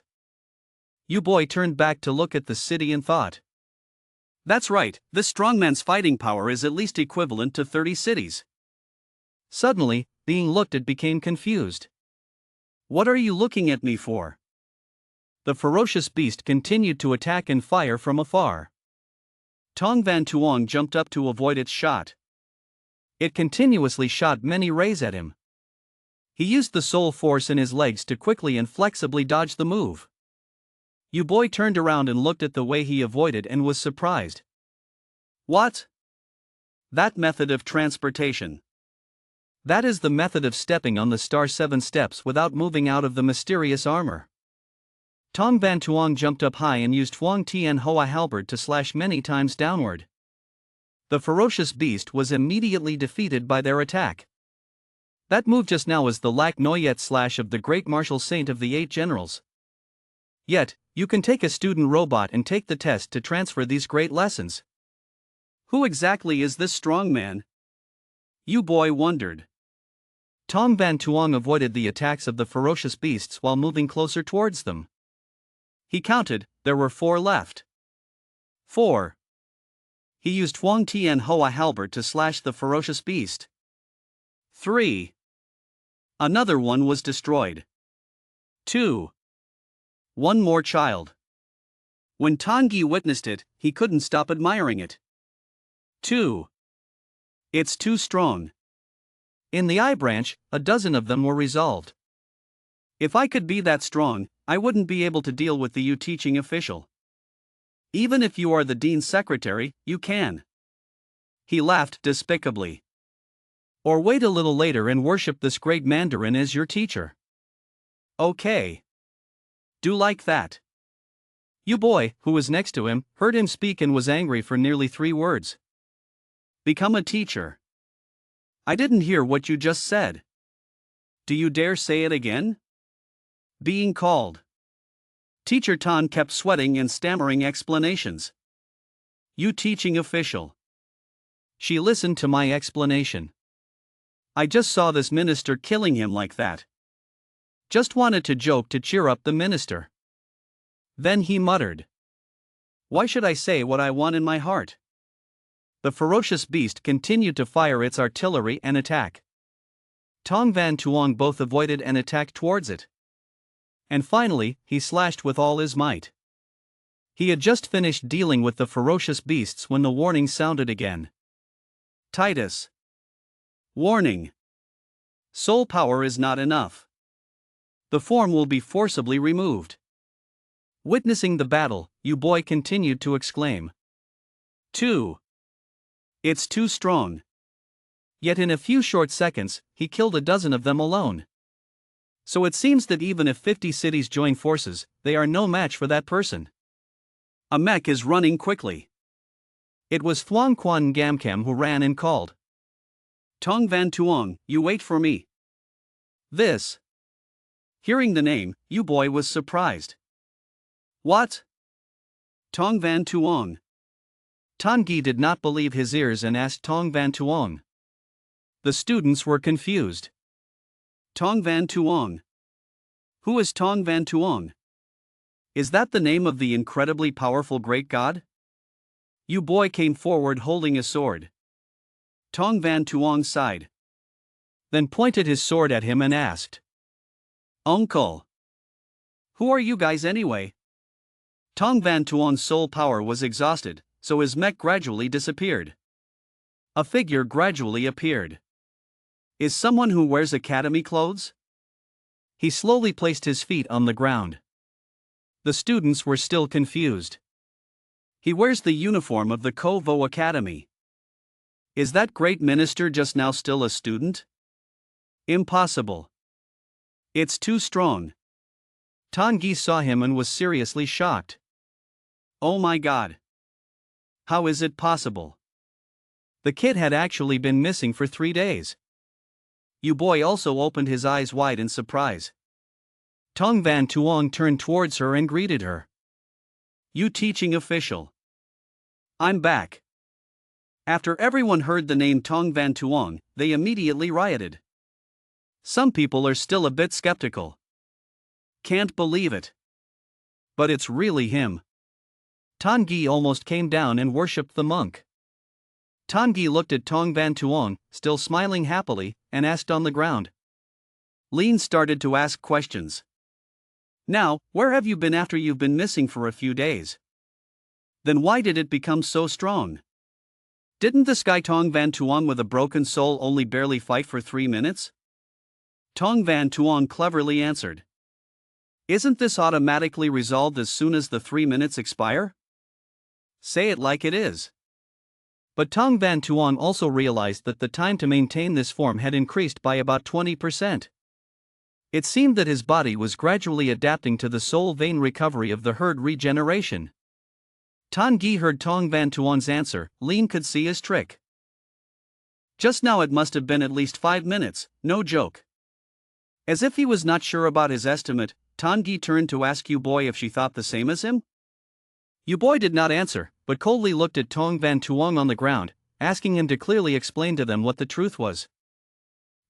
U-Boy turned back to look at the city and thought. That's right, this strongman's fighting power is at least equivalent to 30 cities. Suddenly, being looked at became confused. What are you looking at me for? The ferocious beast continued to attack and fire from afar. Tong Van Tuong jumped up to avoid its shot. It continuously shot many rays at him. He used the soul force in his legs to quickly and flexibly dodge the move. U-Boy turned around and looked at the way he avoided and was surprised. What? That method of transportation. That is the method of stepping on the star 7 steps without moving out of the mysterious armor. Tong Van Tuong jumped up high and used Huang Tian Hoa halberd to slash many times downward. The ferocious beast was immediately defeated by their attack. That move just now was the Lac Noyet slash of the great martial saint of the 8 generals. Yet, you can take a student robot and take the test to transfer these great lessons. Who exactly is this strong man? U-Boy wondered. Tong Van Tuong avoided the attacks of the ferocious beasts while moving closer towards them. He counted, there were 4 left. 4. He used Huang Tian Hoa halberd to slash the ferocious beast. 3. Another one was destroyed. 2. One more child. When Tangi witnessed it, he couldn't stop admiring it. 2. It's too strong. In the eye branch, a dozen of them were resolved. If I could be that strong, I wouldn't be able to deal with the U teaching official. Even if you are the dean's secretary, you can. He laughed despicably. Or wait a little later and worship this great Mandarin as your teacher. Okay. Do like that. U-Boy, who was next to him, heard him speak and was angry for nearly 3 words. Become a teacher. I didn't hear what you just said. Do you dare say it again? Being called. Teacher Tan kept sweating and stammering explanations. You teaching official. She listened to my explanation. I just saw this minister killing him like that. Just wanted to joke to cheer up the minister. Then he muttered. Why should I say what I want in my heart? The ferocious beast continued to fire its artillery and attack. Tong Van Tuong both avoided and attacked towards it. And finally, he slashed with all his might. He had just finished dealing with the ferocious beasts when the warning sounded again. Titus. Warning. Soul power is not enough. The form will be forcibly removed. Witnessing the battle, U-Boy continued to exclaim. 2. It's too strong. Yet in a few short seconds, he killed a dozen of them alone. So it seems that even if 50 cities join forces, they are no match for that person. A mech is running quickly. It was Thuong Quan Gamcam who ran and called. Tong Van Tuong, you wait for me. This. Hearing the name, U-Boy was surprised. What? Tong Van Tuong. Tangi did not believe his ears and asked Tong Van Tuong. The students were confused. Tong Van Tuong. Who is Tong Van Tuong? Is that the name of the incredibly powerful great god? U-Boy came forward holding a sword. Tong Van Tuong sighed. Then pointed his sword at him and asked. Uncle. Who are you guys anyway? Tong Van Tuong's soul power was exhausted, so his mech gradually disappeared. A figure gradually appeared. Is someone who wears academy clothes? He slowly placed his feet on the ground. The students were still confused. He wears the uniform of the Ko Vo Academy. Is that great minister just now still a student? Impossible. It's too strong. Tongyi saw him and was seriously shocked. Oh my god. How is it possible? The kid had actually been missing for 3 days. Yu Boy also opened his eyes wide in surprise. Tong Van Tuong turned towards her and greeted her. You teaching official. I'm back. After everyone heard the name Tong Van Tuong, they immediately rioted. Some people are still a bit skeptical. Can't believe it. But it's really him. Tongyi almost came down and worshipped the monk. Tongyi looked at Tong Van Tuong, still smiling happily, and asked on the ground. Lin started to ask questions. Now, where have you been after you've been missing for a few days? Then why did it become so strong? Didn't the Sky Tong Van Tuong with a broken soul only barely fight for 3 minutes? Tong Van Tuong cleverly answered. Isn't this automatically resolved as soon as the 3 minutes expire? Say it like it is. But Tong Van Tuong also realized that the time to maintain this form had increased by about 20%. It seemed that his body was gradually adapting to the soul vein recovery of the herd regeneration. Tongyi heard Tong Van Tuong's answer. Lin could see his trick. Just now it must have been at least 5 minutes, no joke. As if he was not sure about his estimate, Tongyi turned to ask Yu Boy if she thought the same as him. Yu Boy did not answer, but coldly looked at Tong Van Tuong on the ground, asking him to clearly explain to them what the truth was.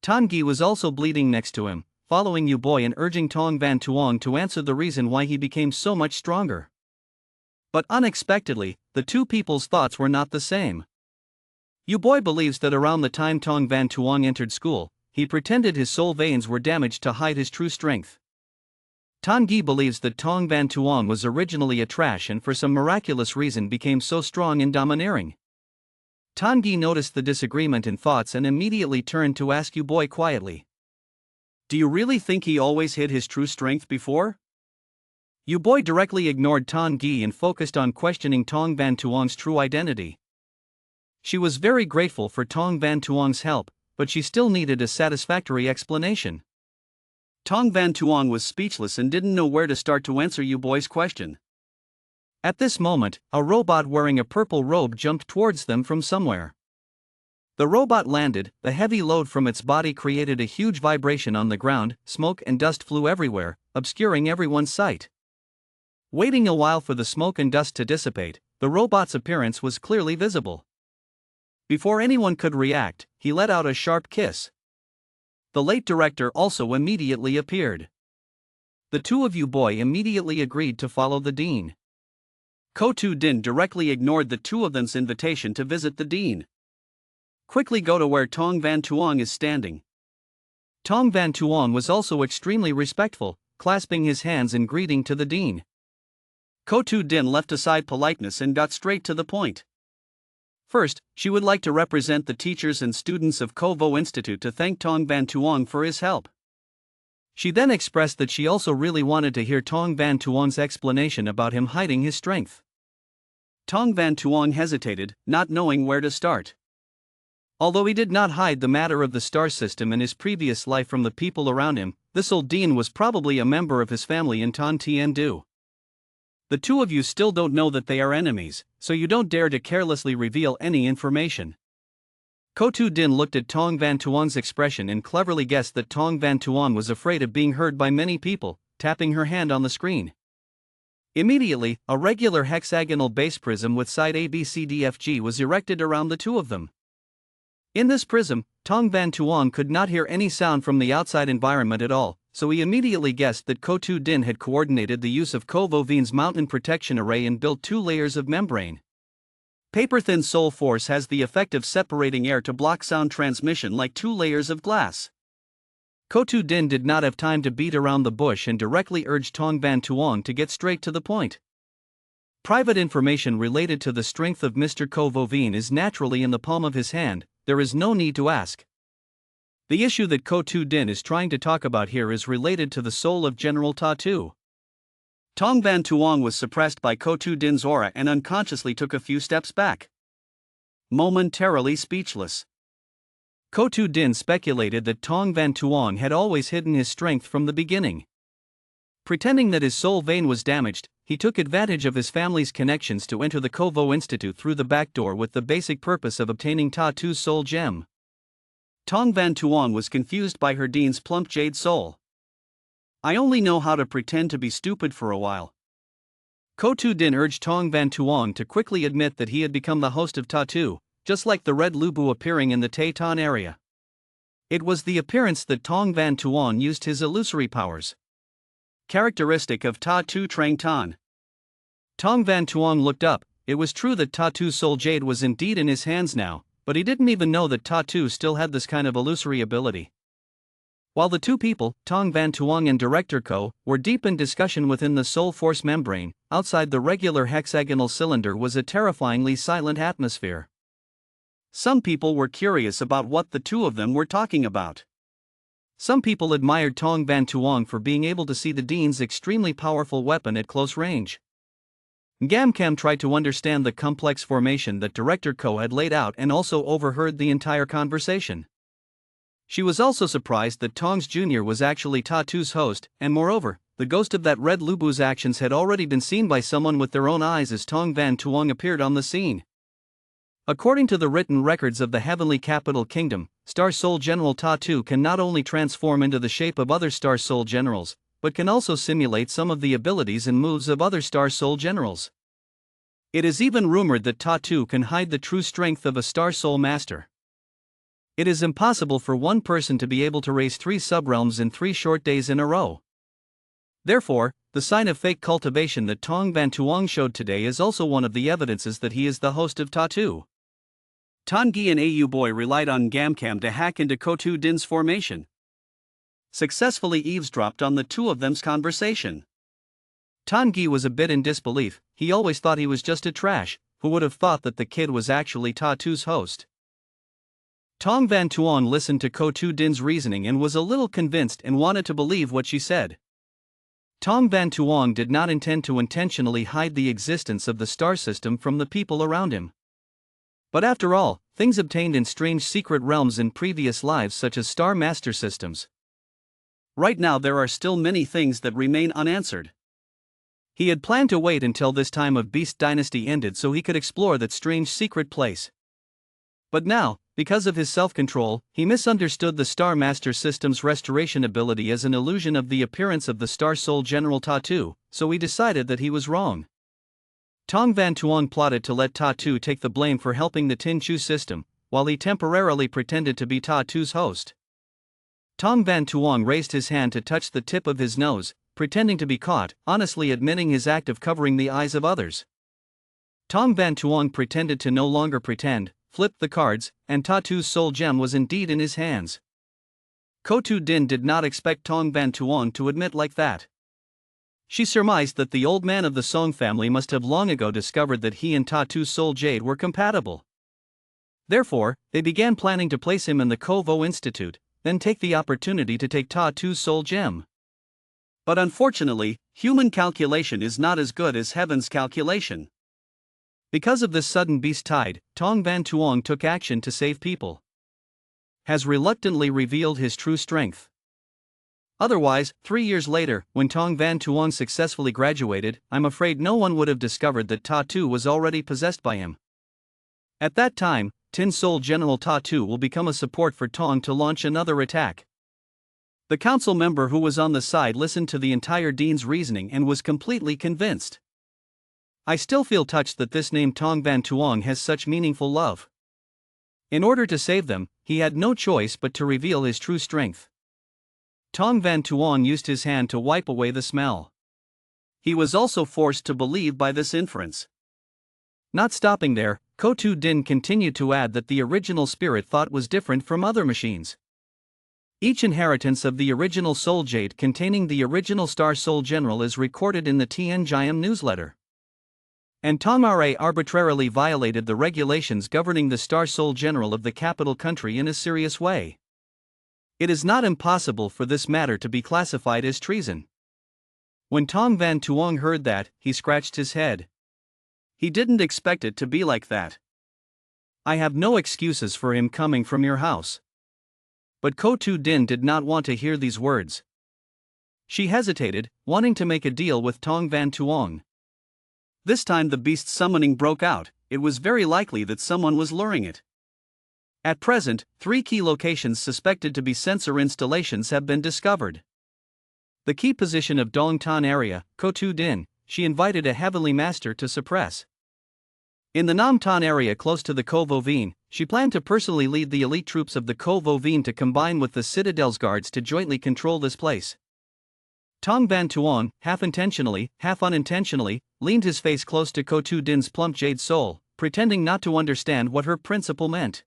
Tongyi was also bleeding next to him, following Yu Boy and urging Tong Van Tuong to answer the reason why he became so much stronger. But unexpectedly, the two people's thoughts were not the same. Yu Boy believes that around the time Tong Van Tuong entered school, he pretended his soul veins were damaged to hide his true strength. Tongyi believes that Tong Van Tuong was originally a trash and for some miraculous reason became so strong and domineering. Tongyi noticed the disagreement in thoughts and immediately turned to ask Yu Boy quietly. Do you really think he always hid his true strength before? Yu Boy directly ignored Tongyi and focused on questioning Tong Van Tuong's true identity. She was very grateful for Tong Van Tuong's help, but she still needed a satisfactory explanation. Tong Van Tuong was speechless and didn't know where to start to answer Yu Boy's question. At this moment, a robot wearing a purple robe jumped towards them from somewhere. The robot landed, the heavy load from its body created a huge vibration on the ground, smoke and dust flew everywhere, obscuring everyone's sight. Waiting a while for the smoke and dust to dissipate, the robot's appearance was clearly visible. Before anyone could react, he let out a sharp kiss. The late director also immediately appeared. The two of Yu Boy immediately agreed to follow the dean. Kotu Din directly ignored the two of them's invitation to visit the dean. Quickly go to where Tong Van Tuong is standing. Tong Van Tuong was also extremely respectful, clasping his hands in greeting to the dean. Kotu Din left aside politeness and got straight to the point. First, she would like to represent the teachers and students of Kovo Institute to thank Tong Van Tuong for his help. She then expressed that she also really wanted to hear Tong Van Tuong's explanation about him hiding his strength. Tong Van Tuong hesitated, not knowing where to start. Although he did not hide the matter of the star system in his previous life from the people around him, this old dean was probably a member of his family in Tan Tien Du. The two of you still don't know that they are enemies, so you don't dare to carelessly reveal any information. Kotu Din looked at Tong Van Tuong's expression and cleverly guessed that Tong Van Tuong was afraid of being heard by many people, tapping her hand on the screen. Immediately, a regular hexagonal base prism with side ABCDFG was erected around the two of them. In this prism, Tong Van Tuong could not hear any sound from the outside environment at all, so he immediately guessed that Kotu Din had coordinated the use of Kovo Veen's mountain protection array and built 2 layers of membrane. Paper-thin soul force has the effect of separating air to block sound transmission like 2 layers of glass. Kotu Din did not have time to beat around the bush and directly urged Tong Van Tuong to get straight to the point. Private information related to the strength of Mr. Kovo Veen is naturally in the palm of his hand, there is no need to ask. The issue that Kotu Din is trying to talk about here is related to the soul of General Tatu. Tong Van Tuong was suppressed by Kotu Din's aura and unconsciously took a few steps back. Momentarily speechless. Ko Tu Din speculated that Tong Van Tuong had always hidden his strength from the beginning. Pretending that his soul vein was damaged, he took advantage of his family's connections to enter the Kovo Institute through the back door with the basic purpose of obtaining Ta Tu's soul gem. Tong Van Tuong was confused by her Dean's plump jade soul. I only know how to pretend to be stupid for a while. Ko Tu Din urged Tong Van Tuong to quickly admit that he had become the host of Ta Tu, just like the red Lubu appearing in the Tai Tan area. It was the appearance that Tong Van Tuong used his illusory powers. Characteristic of Ta Tu Trang Tan. Tong Van Tuong looked up. It was true that Ta Tu's soul jade was indeed in his hands now, but he didn't even know that Ta Tu still had this kind of illusory ability. While the two people, Tong Van Tuong and Director Ko, were deep in discussion within the soul force membrane, outside the regular hexagonal cylinder was a terrifyingly silent atmosphere. Some people were curious about what the two of them were talking about. Some people admired Tong Van Tuong for being able to see the Dean's extremely powerful weapon at close range. Gamcam tried to understand the complex formation that Director Ko had laid out and also overheard the entire conversation. She was also surprised that Tongs Jr. was actually Ta Tu's host, and moreover, the ghost of that red Lubu's actions had already been seen by someone with their own eyes as Tong Van Tuong appeared on the scene. According to the written records of the Heavenly Capital Kingdom, Star Soul General Ta Tu can not only transform into the shape of other Star Soul Generals, but can also simulate some of the abilities and moves of other Star Soul Generals. It is even rumored that Ta Tu can hide the true strength of a Star Soul Master. It is impossible for one person to be able to raise 3 subrealms in 3 short days in a row. Therefore, the sign of fake cultivation that Tong Van Tuong showed today is also one of the evidences that he is the host of Ta Tu. Tan Gi and AU Boy relied on Gamcam to hack into Ko Tu Din's formation. Successfully eavesdropped on the two of them's conversation. Tan Gi was a bit in disbelief. He always thought he was just a trash. Who would have thought that the kid was actually Ta Tu's host? Tong Van Tuong listened to Ko Tu Din's reasoning and was a little convinced and wanted to believe what she said. Tong Van Tuong did not intend to intentionally hide the existence of the star system from the people around him. But after all, things obtained in strange secret realms in previous lives such as Star Master systems. Right now there are still many things that remain unanswered. He had planned to wait until this time of Beast Dynasty ended so he could explore that strange secret place. But now, because of his self-control, he misunderstood the Star Master system's restoration ability as an illusion of the appearance of the Star Soul General Ta Tu, so he decided that he was wrong. Tong Van Tuong plotted to let Ta Tu take the blame for helping the Tin Chu system, while he temporarily pretended to be Ta Tu's host. Tong Van Tuong raised his hand to touch the tip of his nose, pretending to be caught, honestly admitting his act of covering the eyes of others. Tong Van Tuong pretended to no longer pretend, flipped the cards, and Ta Tu's soul gem was indeed in his hands. Ko Tu Din did not expect Tong Van Tuong to admit like that. She surmised that the old man of the Song family must have long ago discovered that he and Ta Tu's soul jade were compatible. Therefore, they began planning to place him in the Kovo Institute, then take the opportunity to take Ta Tu's soul gem. But unfortunately, human calculation is not as good as heaven's calculation. Because of this sudden beast tide, Tong Van Tuong took action to save people. Has reluctantly revealed his true strength. Otherwise, 3 years later, when Tong Van Tuong successfully graduated, I'm afraid no one would have discovered that Ta Tu was already possessed by him. At that time, Tin Soul General Ta Tu will become a support for Tong to launch another attack. The council member who was on the side listened to the entire Dean's reasoning and was completely convinced. I still feel touched that this name Tong Van Tuong has such meaningful love. In order to save them, he had no choice but to reveal his true strength. Tong Van Tuong used his hand to wipe away the smell. He was also forced to believe by this inference. Not stopping there, Ko Tu Din continued to add that the original spirit thought was different from other machines. Each inheritance of the original soul jade containing the original Star Soul General is recorded in the Tien Jiam newsletter. And Tong Ra arbitrarily violated the regulations governing the Star Soul General of the capital country in a serious way. It is not impossible for this matter to be classified as treason. When Tong Van Tuong heard that, he scratched his head. He didn't expect it to be like that. I have no excuses for him coming from your house. But Ko Tu Din did not want to hear these words. She hesitated, wanting to make a deal with Tong Van Tuong. This time the beast's summoning broke out. It was very likely that someone was luring it. At present, 3 key locations suspected to be sensor installations have been discovered. The key position of Dong Tan area, Ko Tu Din, she invited a heavenly master to suppress. In the Nam Tan area close to the Ko Vo Veen, she planned to personally lead the elite troops of the Ko Vo Veen to combine with the Citadel's guards to jointly control this place. Tong Van Tuong, half intentionally, half unintentionally, leaned his face close to Ko Tu Din's plump jade soul, pretending not to understand what her principle meant.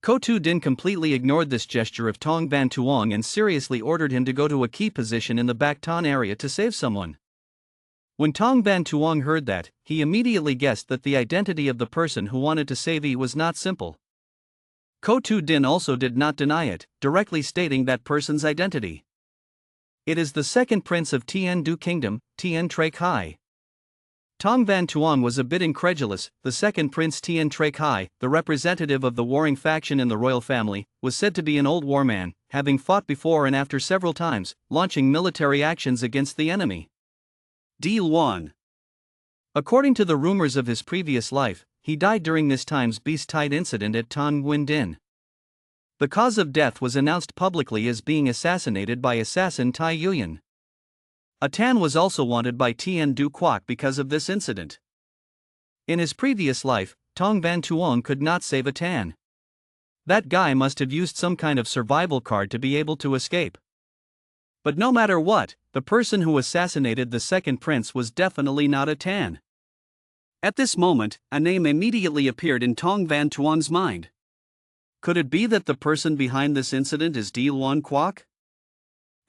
Ko Tu Din completely ignored this gesture of Tong Van Tuong and seriously ordered him to go to a key position in the Back Tan area to save someone. When Tong Van Tuong heard that, he immediately guessed that the identity of the person who wanted to save Yi was not simple. Ko Tu Din also did not deny it, directly stating that person's identity. It is the second prince of Tien Du Kingdom, Tien Trek Hai. Tong Van Tuong was a bit incredulous. The second prince Tien Trek Hai, the representative of the warring faction in the royal family, was said to be an old warman, having fought before and after several times, launching military actions against the enemy. Di Luan. According to the rumors of his previous life, he died during this time's beast-tide incident at Tan Nguyen Din. The cause of death was announced publicly as being assassinated by assassin Tai Yuyan. A Tan was also wanted by Tien Du Quoc because of this incident. In his previous life, Tong Van Tuong could not save a Tan. That guy must have used some kind of survival card to be able to escape. But no matter what, the person who assassinated the second prince was definitely not a Tan. At this moment, a name immediately appeared in Tong Van Tuong's mind. Could it be that the person behind this incident is Di Luan Quoc?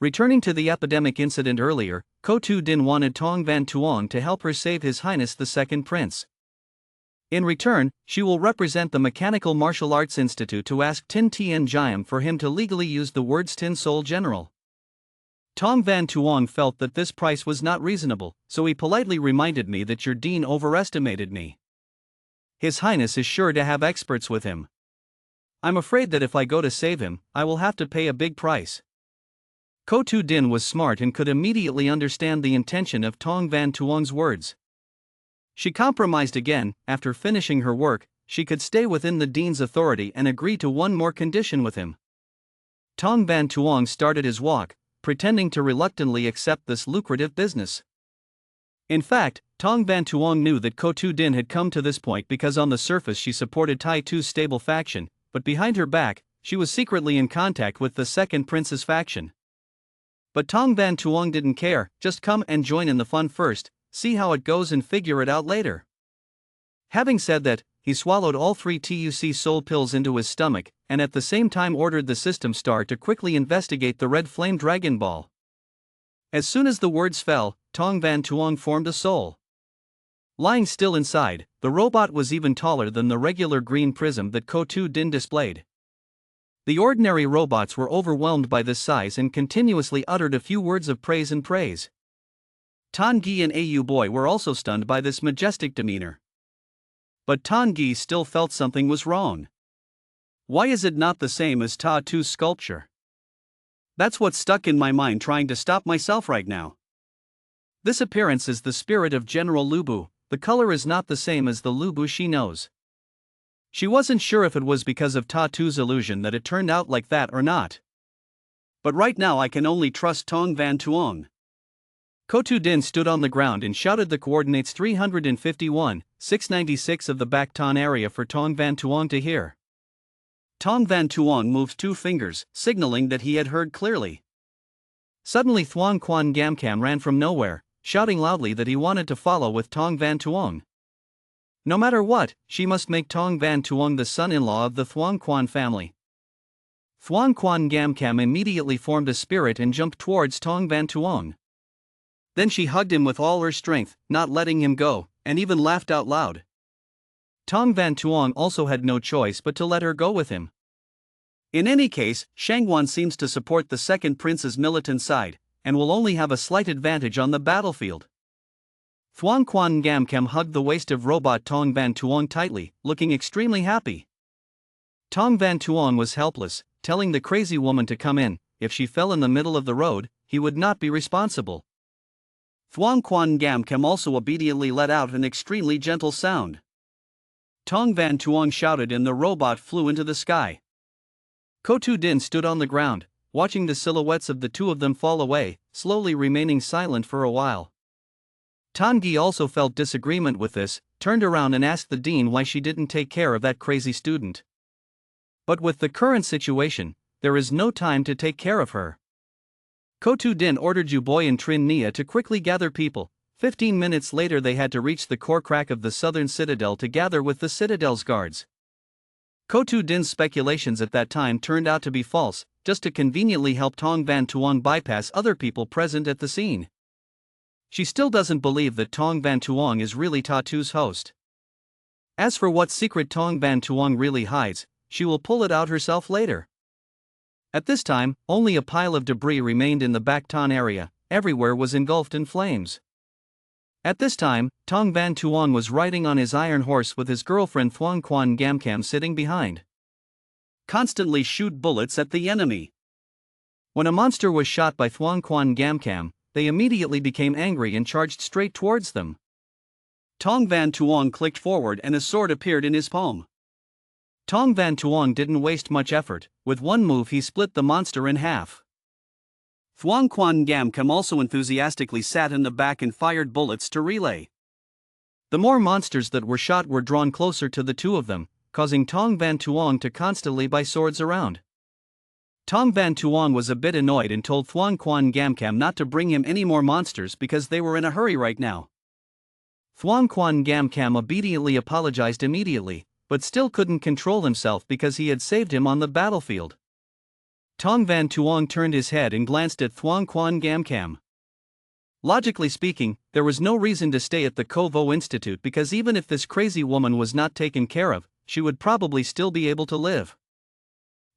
Returning to the epidemic incident earlier, Ko Tu Din wanted Tong Van Tuong to help her save His Highness the Second Prince. In return, she will represent the Mechanical Martial Arts Institute to ask Tin Tien Jiam for him to legally use the words Tin Sol General. Tong Van Tuong felt that this price was not reasonable, so he politely reminded me that your dean overestimated me. His Highness is sure to have experts with him. I'm afraid that if I go to save him, I will have to pay a big price. Ko Tu Din was smart and could immediately understand the intention of Tong Van Tuong's words. She compromised again. After finishing her work, she could stay within the dean's authority and agree to one more condition with him. Tong Van Tuong started his walk, pretending to reluctantly accept this lucrative business. In fact, Tong Van Tuong knew that Ko Tu Din had come to this point because on the surface she supported Tai Tu's stable faction, but behind her back, she was secretly in contact with the second prince's faction. But Tong Van Tuong didn't care, just come and join in the fun first, see how it goes and figure it out later. Having said that, he swallowed all 3 TUC soul pills into his stomach, and at the same time ordered the system star to quickly investigate the red flame dragon ball. As soon as the words fell, Tong Van Tuong formed a soul. Lying still inside, the robot was even taller than the regular green prism that Ko Tu Din displayed. The ordinary robots were overwhelmed by this size and continuously uttered a few words of praise and praise. Tan Gi and Au Boy were also stunned by this majestic demeanor. But Tan Gi still felt something was wrong. Why is it not the same as Ta Tu's sculpture? That's what's stuck in my mind, trying to stop myself right now. This appearance is the spirit of General Lubu. The color is not the same as the Lubu she knows. She wasn't sure if it was because of Ta Tu's illusion that it turned out like that or not. But right now I can only trust Tong Van Tuong. Ko Tu Din stood on the ground and shouted the coordinates 351, 696 of the Back Tan area for Tong Van Tuong to hear. Tong Van Tuong moved 2 fingers, signaling that he had heard clearly. Suddenly Thuong Quan Gam Cam ran from nowhere, shouting loudly that he wanted to follow with Tong Van Tuong. No matter what, she must make Tong Van Tuong the son-in-law of the Thuong Quan family. Thuong Quan Gam Cam immediately formed a spirit and jumped towards Tong Van Tuong. Then she hugged him with all her strength, not letting him go, and even laughed out loud. Tong Van Tuong also had no choice but to let her go with him. In any case, Shangwan seems to support the second prince's militant side, and will only have a slight advantage on the battlefield. Thuong Quan Gam Cam hugged the waist of robot Tong Van Tuong tightly, looking extremely happy. Tong Van Tuong was helpless, telling the crazy woman to come in. If she fell in the middle of the road, he would not be responsible. Thuong Quan Gam Kam also obediently let out an extremely gentle sound. Tong Van Tuong shouted and the robot flew into the sky. Ko Tu Din stood on the ground, watching the silhouettes of the two of them fall away, slowly remaining silent for a while. Tan Gi also felt disagreement with this, turned around and asked the dean why she didn't take care of that crazy student. But with the current situation, there is no time to take care of her. Ko Tu Din ordered Ju Boy and Trin Nia to quickly gather people. 15 minutes later they had to reach the core crack of the southern citadel to gather with the citadel's guards. Ko Tu Din's speculations at that time turned out to be false, just to conveniently help Tong Van Tuong bypass other people present at the scene. She still doesn't believe that Tong Van Tuong is really Tatu's host. As for what secret Tong Van Tuong really hides, she will pull it out herself later. At this time, only a pile of debris remained in the Bac Tan area. Everywhere was engulfed in flames. At this time, Tong Van Tuong was riding on his iron horse with his girlfriend Thuong Quan Gam Kam sitting behind. Constantly shoot bullets at the enemy. When a monster was shot by Thuong Quan Gam Kam, they immediately became angry and charged straight towards them. Tong Van Tuong clicked forward and a sword appeared in his palm. Tong Van Tuong didn't waste much effort. With one move he split the monster in half. Thuong Quan Gam Kam also enthusiastically sat in the back and fired bullets to relay. The more monsters that were shot were drawn closer to the two of them, causing Tong Van Tuong to constantly buy swords around. Tong Van Tuong was a bit annoyed and told Thuong Quan Gam Kam not to bring him any more monsters because they were in a hurry right now. Thuong Quan Gam Kam obediently apologized immediately, but still couldn't control himself because he had saved him on the battlefield. Tong Van Tuong turned his head and glanced at Thuong Quan Gam Kam. Logically speaking, there was no reason to stay at the Kovo Institute because even if this crazy woman was not taken care of, she would probably still be able to live.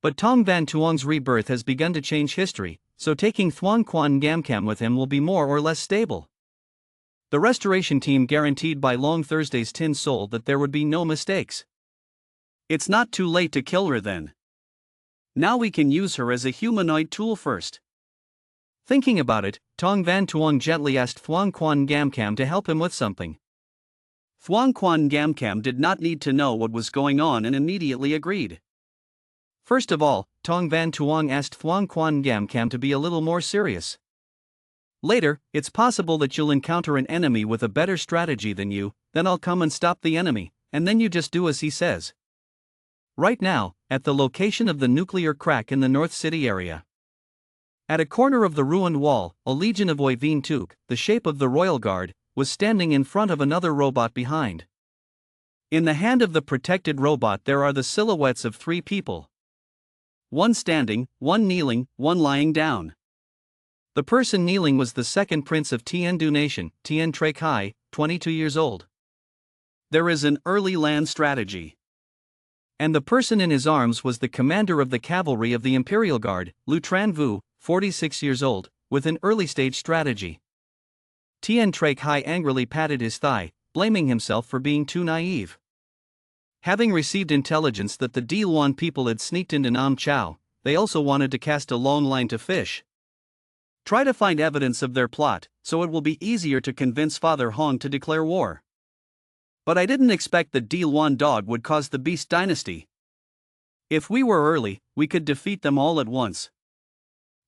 But Tong Van Tuong's rebirth has begun to change history, so taking Thuong Quan Gam Kam with him will be more or less stable. The restoration team guaranteed by Long Thursday's Tin Soul that there would be no mistakes. It's not too late to kill her then. Now we can use her as a humanoid tool first. Thinking about it, Tong Van Tuong gently asked Thuong Quan Gam Kam to help him with something. Thuong Quan Gam Kam did not need to know what was going on and immediately agreed. First of all, Tong Van Tuong asked Thuong Quan Gam Kam to be a little more serious. Later, it's possible that you'll encounter an enemy with a better strategy than you, then I'll come and stop the enemy, and then you just do as he says. Right now, at the location of the nuclear crack in the North City area. At a corner of the ruined wall, a legion of Oiveen Tuk, the shape of the Royal Guard, was standing in front of another robot behind. In the hand of the protected robot there are the silhouettes of 3 people. One standing, one kneeling, one lying down. The person kneeling was the second prince of Tien Du Nation, Tien Tre Khai, 22 years old. There is an early land strategy. And the person in his arms was the commander of the cavalry of the Imperial Guard, Lu Tran Vu, 46 years old, with an early-stage strategy. Tien Tre Khai angrily patted his thigh, blaming himself for being too naive. Having received intelligence that the Diluan people had sneaked into Nam Chao, they also wanted to cast a long line to fish. Try to find evidence of their plot, so it will be easier to convince Father Hong to declare war. But I didn't expect the Diluan dog would cause the Beast Dynasty. If we were early, we could defeat them all at once.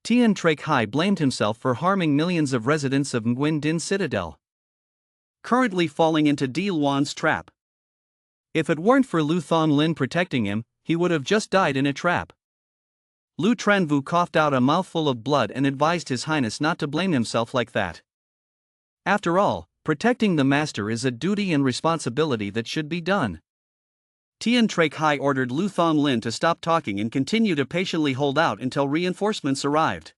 Tien Tre Khai blamed himself for harming millions of residents of Nguyen Din Citadel, currently falling into Diluan's trap. If it weren't for Lu Thong Lin protecting him, he would have just died in a trap. Lu Tran Vu coughed out a mouthful of blood and advised His Highness not to blame himself like that. After all, protecting the master is a duty and responsibility that should be done. Tien Tre Khai ordered Lu Thong Lin to stop talking and continue to patiently hold out until reinforcements arrived.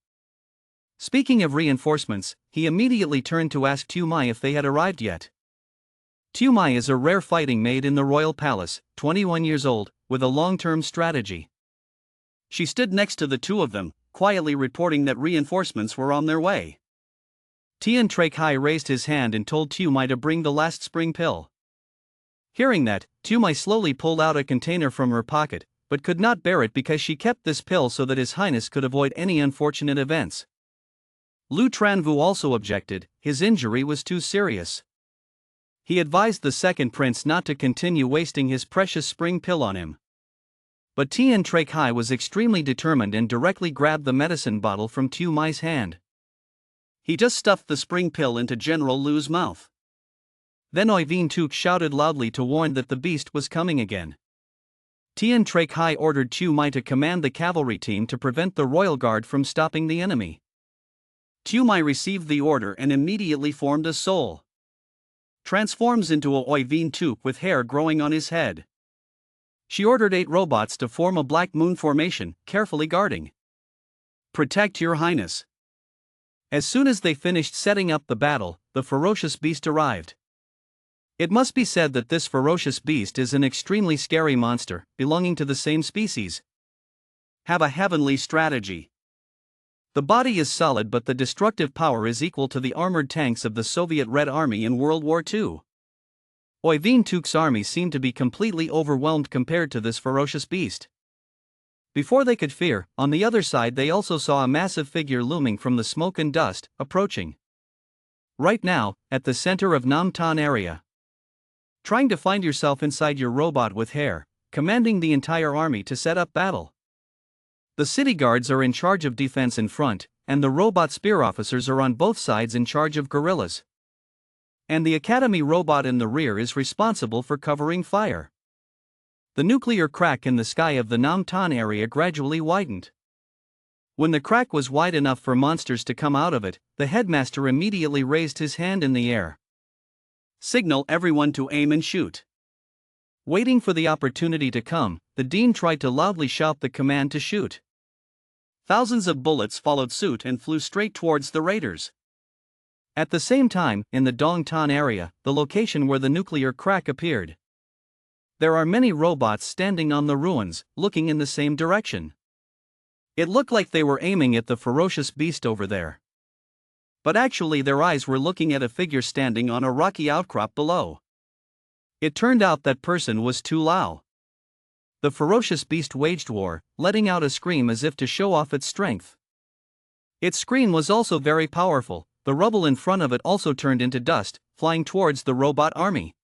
Speaking of reinforcements, he immediately turned to ask Tu Mai if they had arrived yet. Tu Mai is a rare fighting maid in the royal palace, 21 years old, with a long-term strategy. She stood next to the two of them, quietly reporting that reinforcements were on their way. Tien Tre Khai raised his hand and told Tu Mai to bring the last spring pill. Hearing that, Tu Mai slowly pulled out a container from her pocket, but could not bear it because she kept this pill so that His Highness could avoid any unfortunate events. Lu Tranvu also objected, his injury was too serious. He advised the second prince not to continue wasting his precious spring pill on him. But Tian Trek'ai was extremely determined and directly grabbed the medicine bottle from Tu Mai's hand. He just stuffed the spring pill into General Lu's mouth. Then Oiveen Tuk shouted loudly to warn that the beast was coming again. Tian Trek'ai ordered Tu Mai to command the cavalry team to prevent the royal guard from stopping the enemy. Tu Mai received the order and immediately formed a soul. Transforms into a Oiveen Tuk with hair growing on his head. She ordered 8 robots to form a black moon formation, carefully guarding. Protect your highness. As soon as they finished setting up the battle, the ferocious beast arrived. It must be said that this ferocious beast is an extremely scary monster, belonging to the same species. Have a heavenly strategy. The body is solid but the destructive power is equal to the armored tanks of the Soviet Red Army in World War II. Oiveen Tuk's army seemed to be completely overwhelmed compared to this ferocious beast. Before they could fear, on the other side they also saw a massive figure looming from the smoke and dust, approaching. Right now, at the center of Namtan area. Trying to find yourself inside your robot with hair, commanding the entire army to set up battle. The city guards are in charge of defense in front, and the robot spear officers are on both sides in charge of guerrillas. And the academy robot in the rear is responsible for covering fire. The nuclear crack in the sky of the Namtan area gradually widened. When the crack was wide enough for monsters to come out of it, the headmaster immediately raised his hand in the air. Signal everyone to aim and shoot. Waiting for the opportunity to come, the dean tried to loudly shout the command to shoot. Thousands of bullets followed suit and flew straight towards the raiders. At the same time, in the Dongtan area, the location where the nuclear crack appeared. There are many robots standing on the ruins, looking in the same direction. It looked like they were aiming at the ferocious beast over there. But actually their eyes were looking at a figure standing on a rocky outcrop below. It turned out that person was Tu Lao. The ferocious beast waged war, letting out a scream as if to show off its strength. Its scream was also very powerful. The rubble in front of it also turned into dust, flying towards the robot army.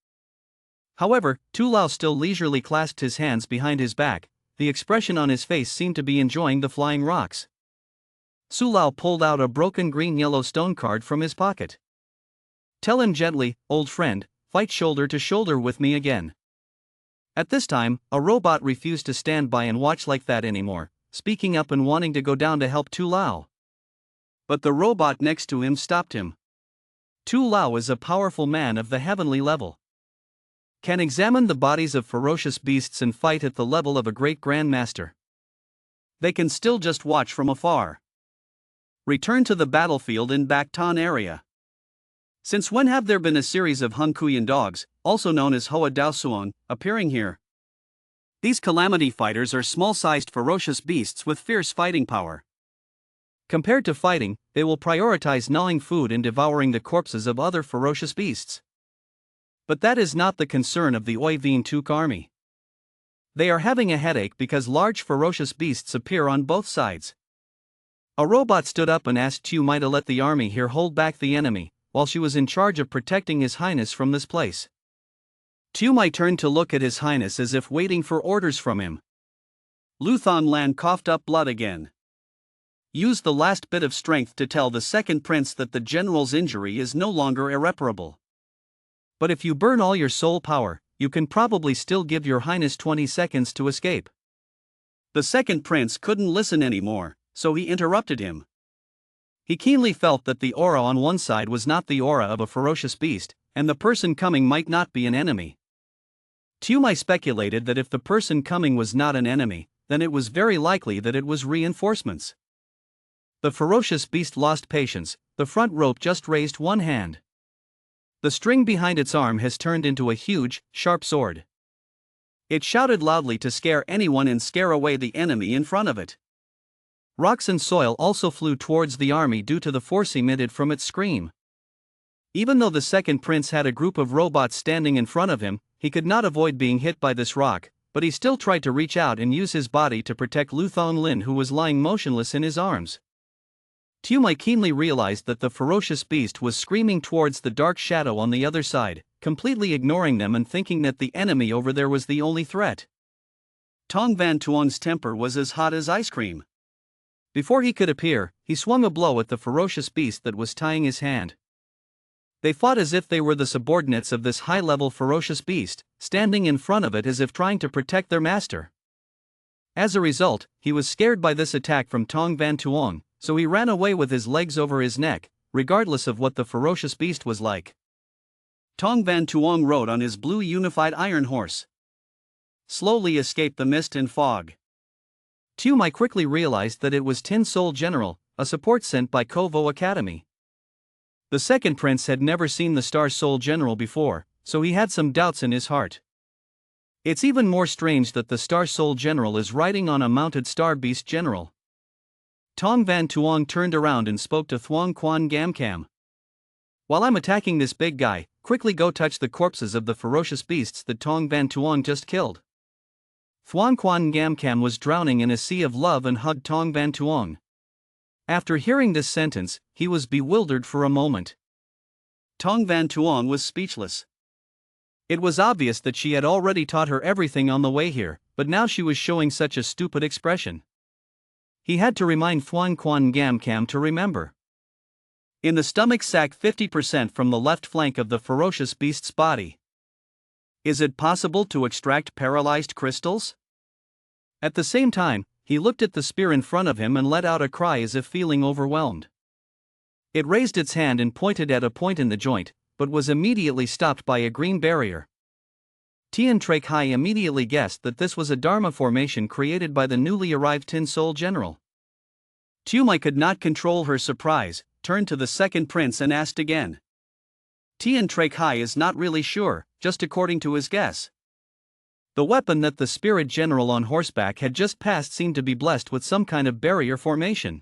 However, Tu Lao still leisurely clasped his hands behind his back. The expression on his face seemed to be enjoying the flying rocks. Su Lao pulled out a broken green-yellow stone card from his pocket. Tell him gently, old friend, fight shoulder to shoulder with me again. At this time, a robot refused to stand by and watch like that anymore, speaking up and wanting to go down to help Tu Lao. But the robot next to him stopped him. Tu Lao is a powerful man of the heavenly level. Can examine the bodies of ferocious beasts and fight at the level of a great grandmaster. They can still just watch from afar. Return to the battlefield in Baktan area. Since when have there been a series of Hunkuyan dogs, also known as Hoa Daosuong, appearing here? These calamity fighters are small-sized ferocious beasts with fierce fighting power. Compared to fighting, they will prioritize gnawing food and devouring the corpses of other ferocious beasts. But that is not the concern of the Oiveen Tuk army. They are having a headache because large ferocious beasts appear on both sides. A robot stood up and asked Tu Mai to let the army here hold back the enemy, while she was in charge of protecting His Highness from this place. Tu Mai turned to look at His Highness as if waiting for orders from him. Luthan Lan coughed up blood again. Used the last bit of strength to tell the second prince that the general's injury is no longer irreparable. But if you burn all your soul power, you can probably still give your highness 20 seconds to escape. The second prince couldn't listen anymore, so he interrupted him. He keenly felt that the aura on one side was not the aura of a ferocious beast, and the person coming might not be an enemy. Tu Mai speculated that if the person coming was not an enemy, then it was very likely that it was reinforcements. The ferocious beast lost patience. The front rope just raised one hand. The string behind its arm has turned into a huge, sharp sword. It shouted loudly to scare anyone and scare away the enemy in front of it. Rocks and soil also flew towards the army due to the force emitted from its scream. Even though the second prince had a group of robots standing in front of him, he could not avoid being hit by this rock, but he still tried to reach out and use his body to protect Lu Thonglin, who was lying motionless in his arms. Tumai keenly realized that the ferocious beast was screaming towards the dark shadow on the other side, completely ignoring them and thinking that the enemy over there was the only threat. Tong Van Tuong's temper was as hot as ice cream. Before he could appear, he swung a blow at the ferocious beast that was tying his hand. They fought as if they were the subordinates of this high-level ferocious beast, standing in front of it as if trying to protect their master. As a result, he was scared by this attack from Tong Van Tuong, so he ran away with his legs over his neck, regardless of what the ferocious beast was like. Tong Van Tuong rode on his blue unified iron horse. Slowly escaped the mist and fog. Tumai quickly realized that it was Tin Soul General, a support sent by Kovo Academy. The second prince had never seen the Star Soul General before, so he had some doubts in his heart. It's even more strange that the Star Soul General is riding on a mounted Star Beast General. Tong Van Tuong turned around and spoke to Thuong Quan Gamcam. While I'm attacking this big guy, quickly go touch the corpses of the ferocious beasts that Tong Van Tuong just killed. Thuong Quan Gamcam was drowning in a sea of love and hugged Tong Van Tuong. After hearing this sentence, he was bewildered for a moment. Tong Van Tuong was speechless. It was obvious that she had already taught her everything on the way here, but now she was showing such a stupid expression. He had to remind Thuong Quan Gamcam to remember. In the stomach sac 50% from the left flank of the ferocious beast's body. Is it possible to extract paralyzed crystals? At the same time, he looked at the spear in front of him and let out a cry as if feeling overwhelmed. It raised its hand and pointed at a point in the joint, but was immediately stopped by a green barrier. Tian Trek Hai immediately guessed that this was a Dharma formation created by the newly arrived Tin Soul General. Tumai could not control her surprise, turned to the second prince and asked again. Tian Trek Hai is not really sure, just according to his guess. The weapon that the spirit general on horseback had just passed seemed to be blessed with some kind of barrier formation.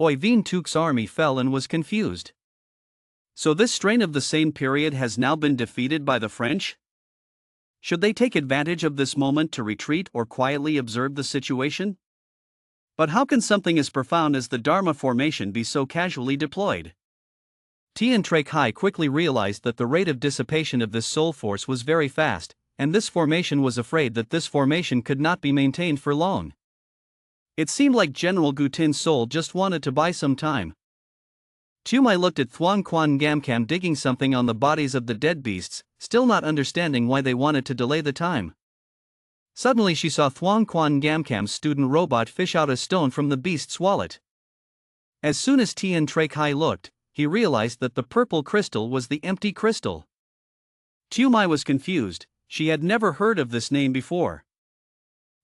Oi Vien Tuk's army fell and was confused. So this strain of the same period has now been defeated by the French? Should they take advantage of this moment to retreat or quietly observe the situation? But how can something as profound as the Dharma formation be so casually deployed? Tian Trek Hai quickly realized that the rate of dissipation of this soul force was very fast, and this formation was afraid that this formation could not be maintained for long. It seemed like General Gu Tin's soul just wanted to buy some time. Tumai looked at Thuong Quan Gamcam digging something on the bodies of the dead beasts, still not understanding why they wanted to delay the time. Suddenly she saw Thuong Quan Gamcam's student robot fish out a stone from the beast's wallet. As soon as Tian Trek Hai looked, he realized that the purple crystal was the empty crystal. Tumai was confused, she had never heard of this name before.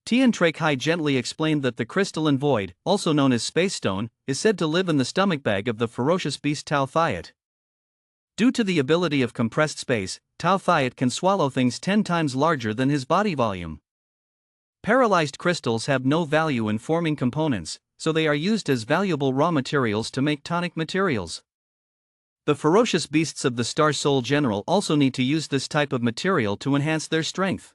Tian Trek Hai gently explained that the crystalline void, also known as space stone, is said to live in the stomach bag of the ferocious beast Tao Thiet. Due to the ability of compressed space, Tao Thiet can swallow things 10 times larger than his body volume. Paralyzed crystals have no value in forming components, so they are used as valuable raw materials to make tonic materials. The ferocious beasts of the Star Soul General also need to use this type of material to enhance their strength.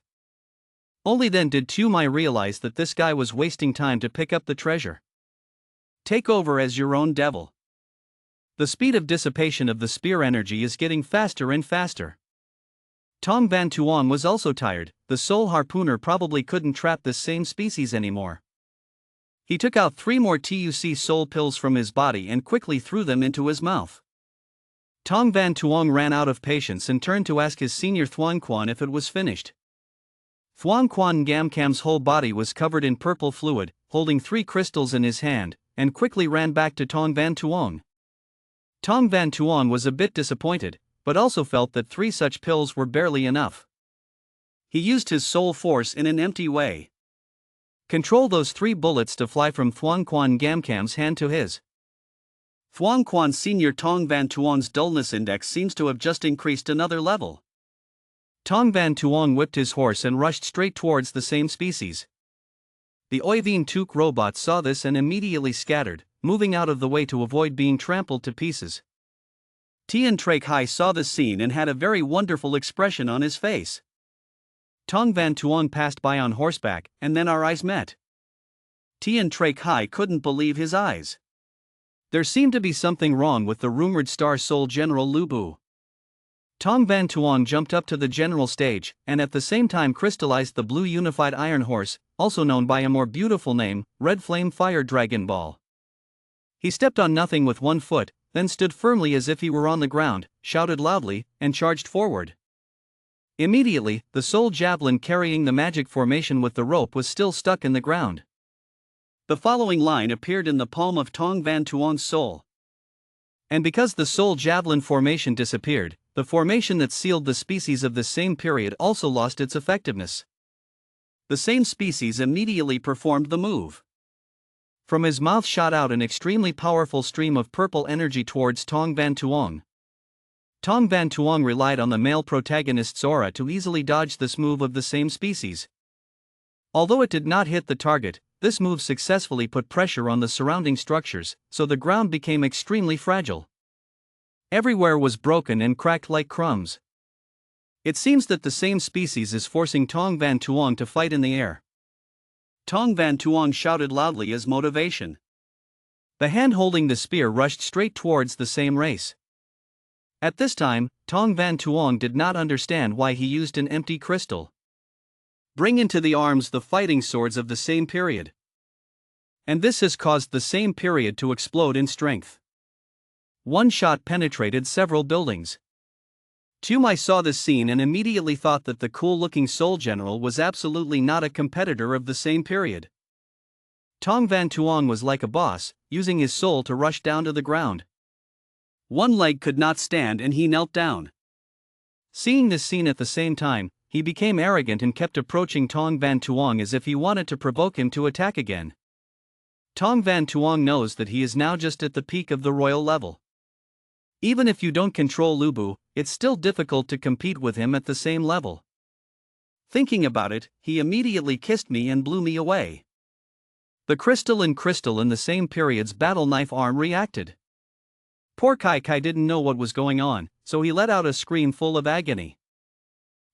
Only then did Tumai realize that this guy was wasting time to pick up the treasure. Take over as your own devil. The speed of dissipation of the spear energy is getting faster and faster. Tong Van Tuong was also tired, the soul harpooner probably couldn't trap this same species anymore. He took out 3 more TUC soul pills from his body and quickly threw them into his mouth. Tong Van Tuong ran out of patience and turned to ask his senior Thuong Quan if it was finished. Thuong Quan Gamcam's whole body was covered in purple fluid, holding 3 crystals in his hand, and quickly ran back to Tong Van Tuong. Tong Van Tuong was a bit disappointed, but also felt that 3 such pills were barely enough. He used his soul force in an empty way. Control those 3 bullets to fly from Thuong Quan Gamcam's hand to his. Thuong Quan Senior Tong Van Tuong's dullness index seems to have just increased another level. Tong Van Tuong whipped his horse and rushed straight towards the same species. The Oi Vien Tuk robot saw this and immediately scattered, moving out of the way to avoid being trampled to pieces. Tian Trek Hai saw the scene and had a very wonderful expression on his face. Tong Van Tuong passed by on horseback, and then our eyes met. Tian Trek Hai couldn't believe his eyes. There seemed to be something wrong with the rumored Star Soul General Lu Bu. Tong Van Tuong jumped up to the general stage, and at the same time crystallized the blue unified iron horse, also known by a more beautiful name, Red Flame Fire Dragon Ball. He stepped on nothing with one foot, then stood firmly as if he were on the ground, shouted loudly, and charged forward. Immediately, the soul javelin carrying the magic formation with the rope was still stuck in the ground. The following line appeared in the palm of Tong Van Tuong's soul. And because the soul javelin formation disappeared, the formation that sealed the species of the same period also lost its effectiveness. The same species immediately performed the move. From his mouth shot out an extremely powerful stream of purple energy towards Tong Van Tuong. Tong Van Tuong relied on the male protagonist's aura to easily dodge this move of the same species. Although it did not hit the target, this move successfully put pressure on the surrounding structures, so the ground became extremely fragile. Everywhere was broken and cracked like crumbs. It seems that the same species is forcing Tong Van Tuong to fight in the air. Tong Van Tuong shouted loudly as motivation. The hand holding the spear rushed straight towards the same race. At this time, Tong Van Tuong did not understand why he used an empty crystal. Bring into the arms the fighting swords of the same period. And this has caused the same period to explode in strength. One shot penetrated several buildings. Tumai saw this scene and immediately thought that the cool-looking soul general was absolutely not a competitor of the same period. Tong Van Tuong was like a boss, using his soul to rush down to the ground. One leg could not stand and he knelt down. Seeing this scene at the same time, he became arrogant and kept approaching Tong Van Tuong as if he wanted to provoke him to attack again. Tong Van Tuong knows that he is now just at the peak of the royal level. Even if you don't control Lu Bu, it's still difficult to compete with him at the same level. Thinking about it, he immediately kissed me and blew me away. The crystal in the same period's battle knife arm reacted. Poor Kai Kai didn't know what was going on, so he let out a scream full of agony.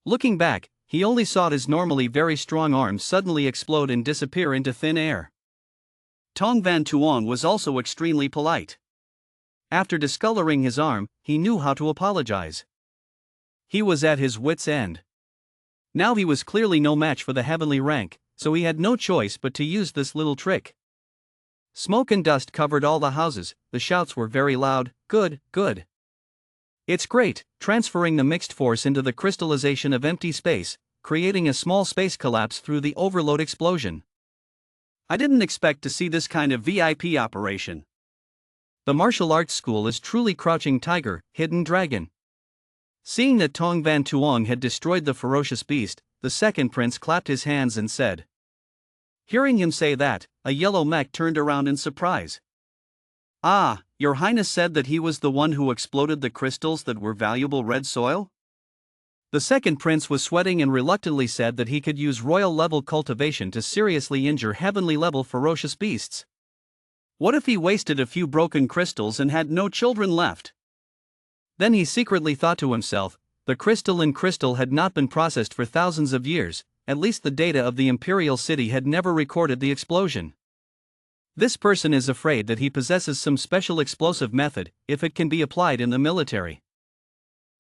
Looking back, he only saw his normally very strong arms suddenly explode and disappear into thin air. Tong Van Tuong was also extremely polite. After discoloring his arm, he knew how to apologize. He was at his wits' end. Now he was clearly no match for the heavenly rank, so he had no choice but to use this little trick. Smoke and dust covered all the houses, the shouts were very loud, "Good, good. It's great," transferring the mixed force into the crystallization of empty space, creating a small space collapse through the overload explosion. I didn't expect to see this kind of VIP operation. The martial arts school is truly crouching tiger, hidden dragon. Seeing that Tong Van Tuong had destroyed the ferocious beast, the second prince clapped his hands and said. Hearing him say that, a yellow mech turned around in surprise. Ah, Your Highness said that he was the one who exploded the crystals that were valuable red soil? The second prince was sweating and reluctantly said that he could use royal-level cultivation to seriously injure heavenly-level ferocious beasts. What if he wasted a few broken crystals and had no children left? Then he secretly thought to himself, the crystal in crystal had not been processed for thousands of years, at least the data of the imperial city had never recorded the explosion. This person is afraid that he possesses some special explosive method, if it can be applied in the military.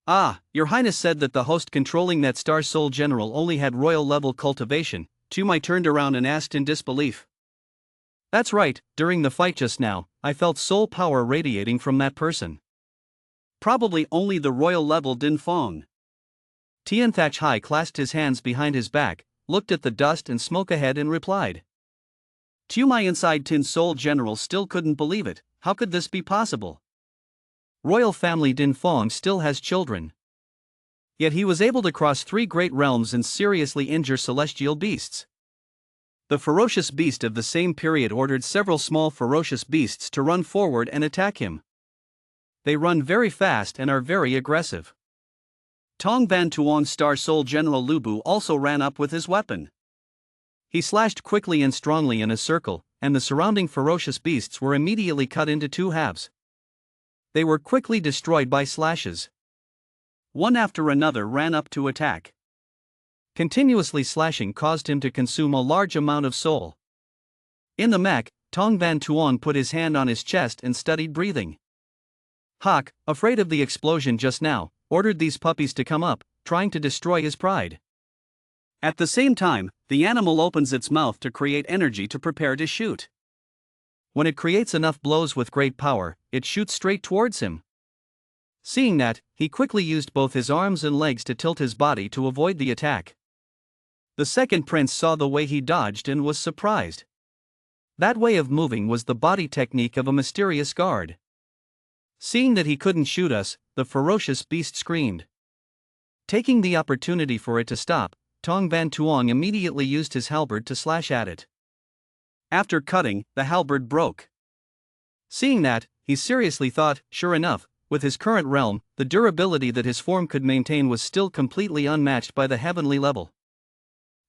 Ah, Your Highness said that the host controlling that Star Soul General only had royal-level cultivation. Tumai turned around and asked in disbelief. That's right, during the fight just now, I felt soul power radiating from that person. Probably only the royal-level Din Fong. Tian Thach Hai clasped his hands behind his back, looked at the dust and smoke ahead and replied. Tumai inside Tin Soul General still couldn't believe it. How could this be possible? Royal family Din Fong still has children. Yet he was able to cross 3 great realms and seriously injure celestial beasts. The ferocious beast of the same period ordered several small ferocious beasts to run forward and attack him. They run very fast and are very aggressive. Tong Van Tuong's Star Soul General Lu Bu also ran up with his weapon. He slashed quickly and strongly in a circle, and the surrounding ferocious beasts were immediately cut into 2 halves. They were quickly destroyed by slashes. One after another ran up to attack. Continuously slashing caused him to consume a large amount of soul. In the mech, Tong Van Tuong put his hand on his chest and studied breathing. Hawk, afraid of the explosion just now, ordered these puppies to come up, trying to destroy his pride. At the same time, the animal opens its mouth to create energy to prepare to shoot. When it creates enough blows with great power, it shoots straight towards him. Seeing that, he quickly used both his arms and legs to tilt his body to avoid the attack. The second prince saw the way he dodged and was surprised. That way of moving was the body technique of a mysterious guard. Seeing that he couldn't shoot us, the ferocious beast screamed. Taking the opportunity for it to stop, Tong Van Tuong immediately used his halberd to slash at it. After cutting, the halberd broke. Seeing that, he seriously thought, sure enough, with his current realm, the durability that his form could maintain was still completely unmatched by the heavenly level.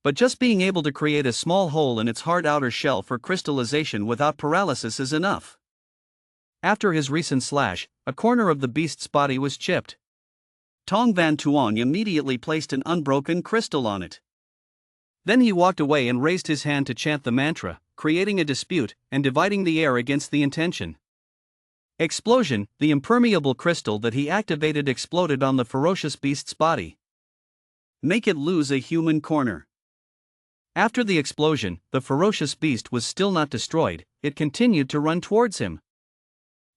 But just being able to create a small hole in its hard outer shell for crystallization without paralysis is enough. After his recent slash, a corner of the beast's body was chipped. Tong Van Tuong immediately placed an unbroken crystal on it. Then he walked away and raised his hand to chant the mantra, creating a dispute and dividing the air against the intention. Explosion, the impermeable crystal that he activated exploded on the ferocious beast's body. Make it lose a human corner. After the explosion, the ferocious beast was still not destroyed, it continued to run towards him.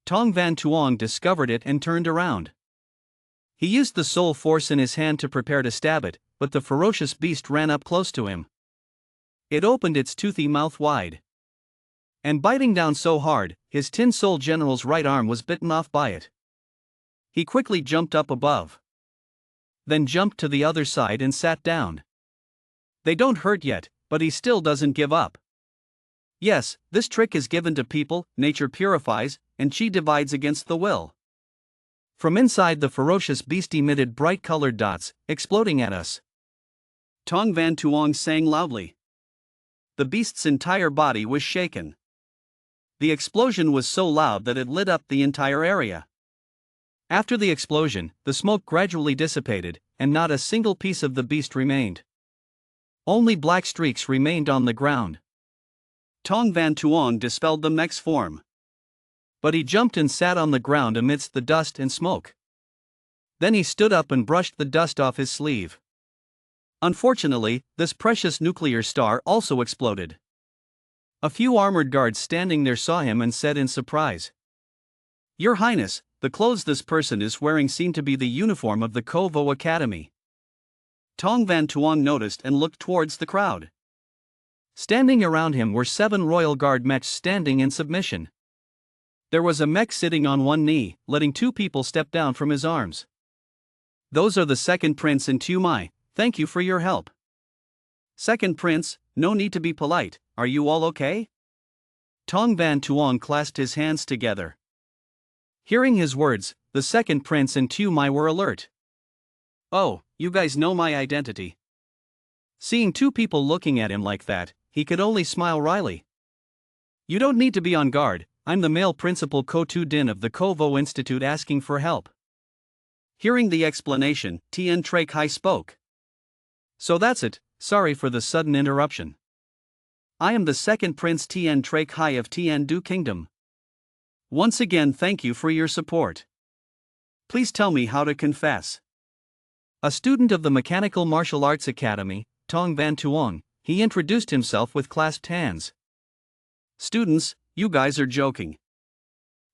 Tong Van Tuong discovered it and turned around. He used the soul force in his hand to prepare to stab it, but the ferocious beast ran up close to him. It opened its toothy mouth wide. And biting down so hard, his Tin Soul General's right arm was bitten off by it. He quickly jumped up above. Then jumped to the other side and sat down. They don't hurt yet, but he still doesn't give up. Yes, this trick is given to people, nature purifies, and chi divides against the will. From inside, the ferocious beast emitted bright-colored dots, exploding at us. Tong Van Tuong sang loudly. The beast's entire body was shaken. The explosion was so loud that it lit up the entire area. After the explosion, the smoke gradually dissipated, and not a single piece of the beast remained. Only black streaks remained on the ground. Tong Van Tuong dispelled the mech's form. But he jumped and sat on the ground amidst the dust and smoke. Then he stood up and brushed the dust off his sleeve. Unfortunately, this precious nuclear star also exploded. A few armored guards standing there saw him and said in surprise, "Your Highness, the clothes this person is wearing seem to be the uniform of the Kovo Academy." Tong Van Tuong noticed and looked towards the crowd. Standing around him were 7 royal guard mechs standing in submission. There was a mech sitting on one knee, letting 2 people step down from his arms. "Those are the second prince and Tumai, thank you for your help." "Second prince, no need to be polite, are you all okay?" Tong Van Tuong clasped his hands together. Hearing his words, the second prince and Tumai were alert. "Oh, you guys know my identity." Seeing 2 people looking at him like that, he could only smile wryly. "You don't need to be on guard, I'm the male principal Ko Tu Din of the Kovo Institute asking for help." Hearing the explanation, Tien Trak Hai spoke. "So that's it, sorry for the sudden interruption. I am the second Prince Tien Trak Hai of Tien Du Kingdom. Once again thank you for your support. Please tell me how to confess." A student of the Mechanical Martial Arts Academy, Tong Van Tuong, he introduced himself with clasped hands. "Students, you guys are joking."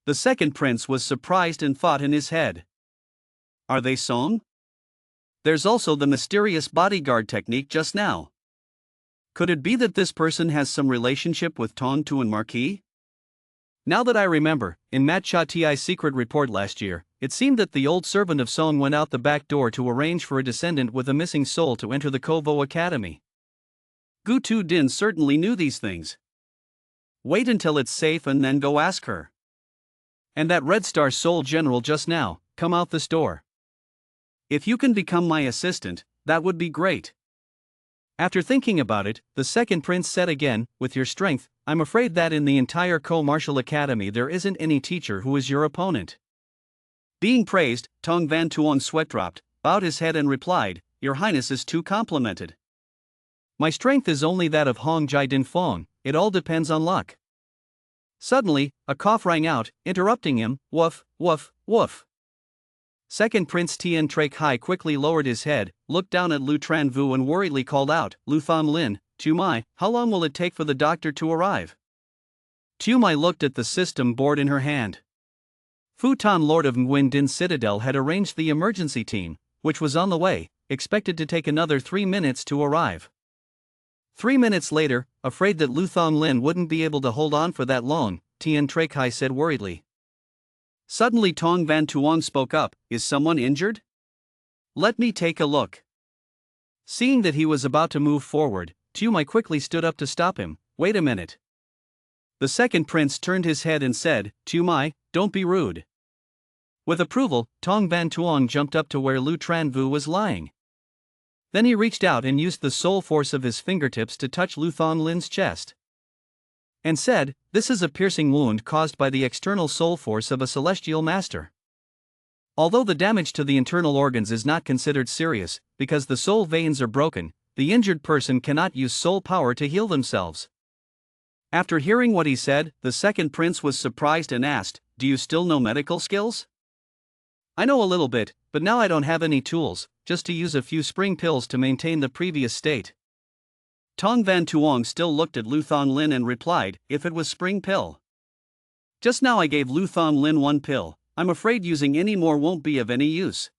The second prince was surprised and thought in his head, "Are they Song? There's also the mysterious bodyguard technique just now. Could it be that this person has some relationship with Tong Tu and Marquis? Now that I remember, in Matcha Ti's secret report last year, it seemed that the old servant of Song went out the back door to arrange for a descendant with a missing soul to enter the Kovo Academy. Gu Tu Din certainly knew these things. Wait until it's safe and then go ask her. And that Red Star Soul General just now, come out this door. If you can become my assistant, that would be great." After thinking about it, the second prince said again, "With your strength, I'm afraid that in the entire Martial Academy there isn't any teacher who is your opponent." Being praised, Tong Van Tuong sweat dropped, bowed his head and replied, "Your Highness is too complimented. My strength is only that of Hong Jai Din Fong, it all depends on luck. Suddenly, a cough rang out, interrupting him. Woof, woof, woof. Second Prince Tian Trak Hai quickly lowered his head, looked down at Lu Tranvu and worriedly called out, Lu Thom Lin, Tu Mai, how long will it take for the doctor to arrive? Tu Mai looked at the system board in her hand. Fu Tan, Lord of Nguyen Din Citadel, had arranged the emergency team, which was on the way, expected to take another 3 minutes to arrive. 3 minutes later, afraid that Lu Thom Lin wouldn't be able to hold on for that long, Tian Trak Hai said worriedly. Suddenly Tong Van Tuong spoke up, is someone injured? Let me take a look. Seeing that he was about to move forward, Tu Mai quickly stood up to stop him. Wait a minute. The second prince turned his head and said, Tu Mai, don't be rude. With approval, Tong Van Tuong jumped up to where Lu Tranvu was lying. Then he reached out and used the soul force of his fingertips to touch Lu Thom Lin's chest. And said, this is a piercing wound caused by the external soul force of a celestial master. Although the damage to the internal organs is not considered serious, because the soul veins are broken, the injured person cannot use soul power to heal themselves. After hearing what he said, the second prince was surprised and asked, do you still know medical skills? I know a little bit, but now I don't have any tools, just to use a few spring pills to maintain the previous state. Tong Van Tuong still looked at Lu Thom Lin and replied, if it was spring pill. Just now I gave Lu Thom Lin 1 pill, I'm afraid using any more won't be of any use.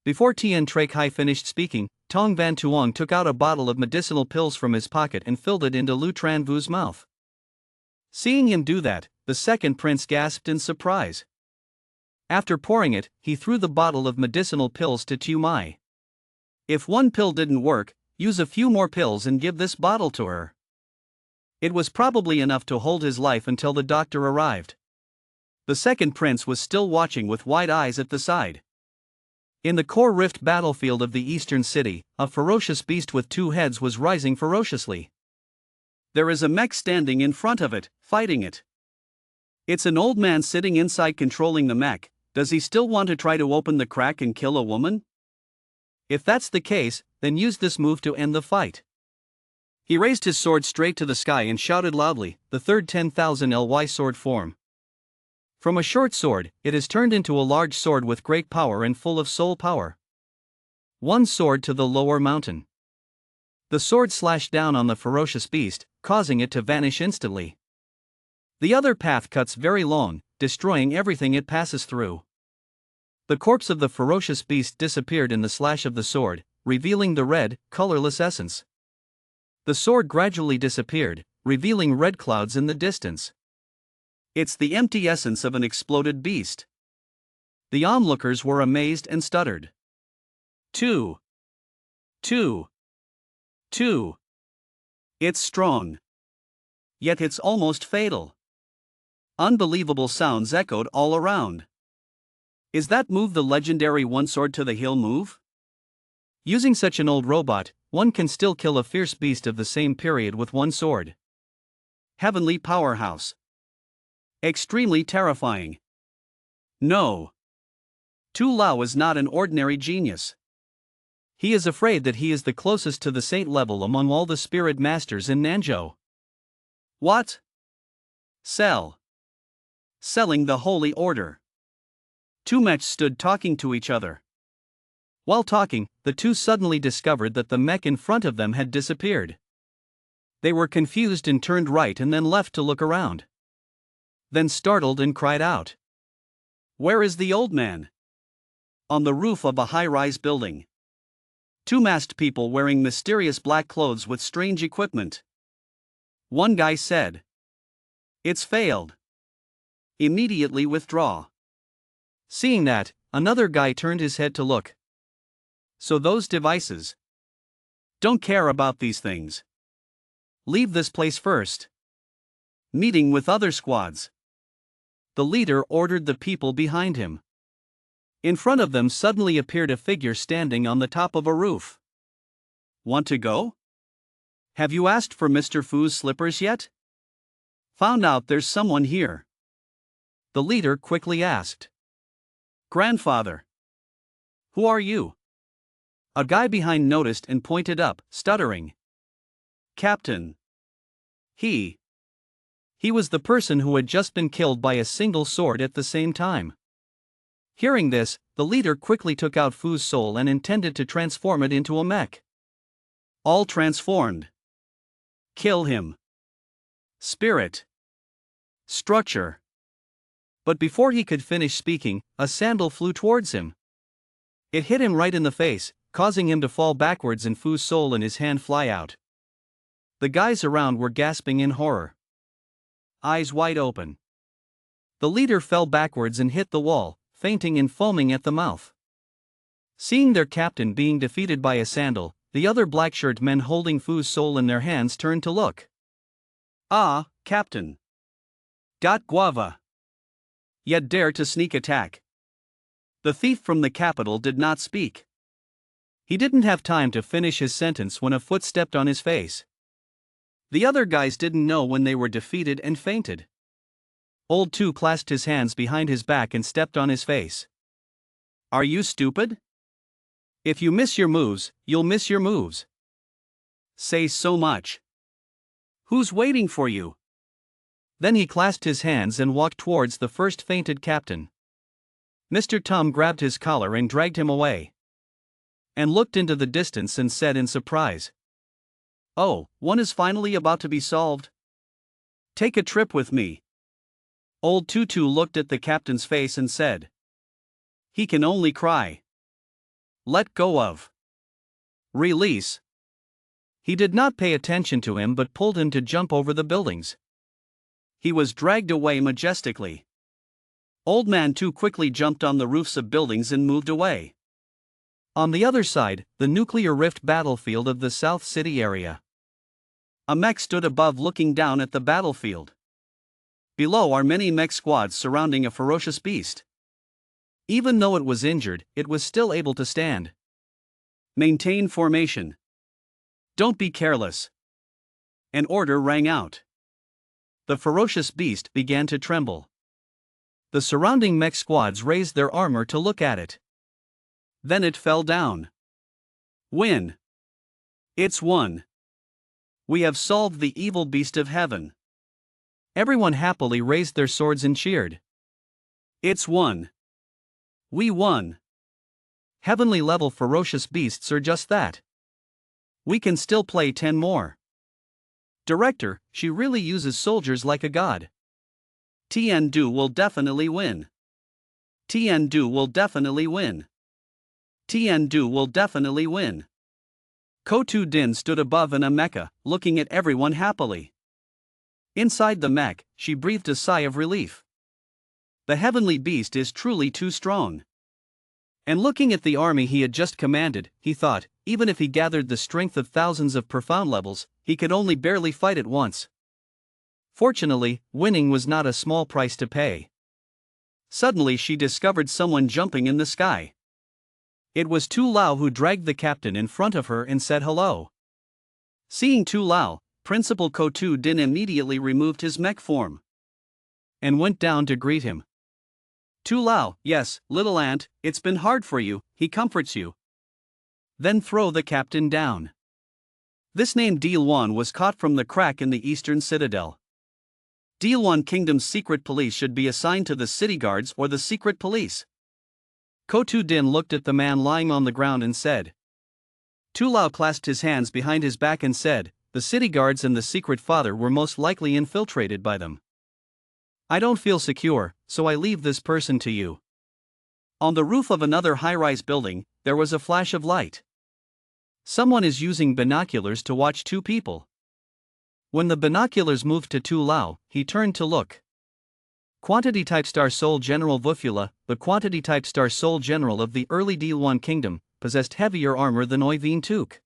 Before Tian Trak Hai finished speaking, Tong Van Tuong took out a bottle of medicinal pills from his pocket and filled it into Lu Tranvu's mouth. Seeing him do that, the second prince gasped in surprise. After pouring it, he threw the bottle of medicinal pills to Tu Mai. If 1 pill didn't work, use a few more pills and give this bottle to her. It was probably enough to hold his life until the doctor arrived. The second prince was still watching with wide eyes at the side. In the core rift battlefield of the eastern city, a ferocious beast with 2 heads was rising ferociously. There is a mech standing in front of it, fighting it. It's an old man sitting inside controlling the mech. Does he still want to try to open the crack and kill a woman? If that's the case, then use this move to end the fight. He raised his sword straight to the sky and shouted loudly, the third 10,000 ly sword form. From a short sword, it is turned into a large sword with great power and full of soul power. 1 sword to the lower mountain. The sword slashed down on the ferocious beast, causing it to vanish instantly. The other path cuts very long, destroying everything it passes through. The corpse of the ferocious beast disappeared in the slash of the sword, revealing the red, colorless essence. The sword gradually disappeared, revealing red clouds in the distance. It's the empty essence of an exploded beast. The onlookers were amazed and stuttered. 2. It's strong. Yet it's almost fatal. Unbelievable sounds echoed all around. Is that move the legendary 1 sword to the hill move? Using such an old robot, one can still kill a fierce beast of the same period with 1 sword. Heavenly powerhouse. Extremely terrifying. No. Tu Lao is not an ordinary genius. He is afraid that he is the closest to the saint level among all the spirit masters in Nanzhou. What? Selling the holy order. 2 mechs stood talking to each other. While talking, the 2 suddenly discovered that the mech in front of them had disappeared. They were confused and turned right and then left to look around. Then startled and cried out. Where is the old man? On the roof of a high-rise building. 2 masked people wearing mysterious black clothes with strange equipment. One guy said. It's failed. Immediately withdraw. Seeing that, another guy turned his head to look. So those devices. Don't care about these things. Leave this place first. Meeting with other squads. The leader ordered the people behind him. In front of them suddenly appeared a figure standing on the top of a roof. Want to go? Have you asked for Mr. Fu's slippers yet? Found out there's someone here. The leader quickly asked. Grandfather. Who are you? A guy behind noticed and pointed up, stuttering. Captain. He was the person who had just been killed by a single sword at the same time. Hearing this, the leader quickly took out Fu's soul and intended to transform it into a mech. All transformed. Kill him. Spirit. Structure. But before he could finish speaking, a sandal flew towards him. It hit him right in the face, causing him to fall backwards and Fu's soul and his hand fly out. The guys around were gasping in horror, eyes wide open. The leader fell backwards and hit the wall, fainting and foaming at the mouth. Seeing their captain being defeated by a sandal, the other black-shirt men holding Fu's soul in their hands turned to look. Ah, Captain. Got guava. Yet dare to sneak attack. The thief from the capital did not speak. He didn't have time to finish his sentence when a foot stepped on his face. The other guys didn't know when they were defeated and fainted. Old Two clasped his hands behind his back and stepped on his face. Are you stupid? If you miss your moves, you'll miss your moves. Say so much. Who's waiting for you? Then he clasped his hands and walked towards the first fainted captain. Mr. Tum grabbed his collar and dragged him away, and looked into the distance and said in surprise, "Oh, one is finally about to be solved. Take a trip with me." Old Tutu looked at the captain's face and said, "He can only cry. Let go of. Release." He did not pay attention to him but pulled him to jump over the buildings. He was dragged away majestically. Old Man Two quickly jumped on the roofs of buildings and moved away. On the other side, the nuclear rift battlefield of the South City area. A mech stood above looking down at the battlefield. Below are many mech squads surrounding a ferocious beast. Even though it was injured, it was still able to stand. Maintain formation. Don't be careless. An order rang out. The ferocious beast began to tremble. The surrounding mech squads raised their armor to look at it. Then it fell down. Win. It's won. We have solved the evil beast of heaven. Everyone happily raised their swords and cheered. It's won. We won. Heavenly level ferocious beasts are just that. We can still play 10 more. Director, she really uses soldiers like a god. Tiandu will definitely win. Tiandu will definitely win. Tiandu will definitely win. Kotu Din stood above in a mecha, looking at everyone happily. Inside the mech, she breathed a sigh of relief. The heavenly beast is truly too strong. And looking at the army he had just commanded, he thought, even if he gathered the strength of thousands of profound levels, he could only barely fight it once. Fortunately, winning was not a small price to pay. Suddenly she discovered someone jumping in the sky. It was Tu Lao who dragged the captain in front of her and said hello. Seeing Tu Lao, Principal Kotu Din immediately removed his mech form and went down to greet him. Tu Lao, yes, little ant, it's been hard for you, he comforts you. Then throw the captain down. This name Diluan was caught from the crack in the eastern citadel. Diluan Kingdom's secret police should be assigned to the city guards or the secret police. Kotu Din looked at the man lying on the ground and said. Tu Lao clasped his hands behind his back and said, the city guards and the secret father were most likely infiltrated by them. I don't feel secure, so I leave this person to you. On the roof of another high-rise building, there was a flash of light. Someone is using binoculars to watch two people. When the binoculars moved to Tu Lao, he turned to look. Quantity Type Star Soul General Vufula, the Quantity Type Star Soul General of the early Diluan Kingdom, possessed heavier armor than Oiveen Tuk.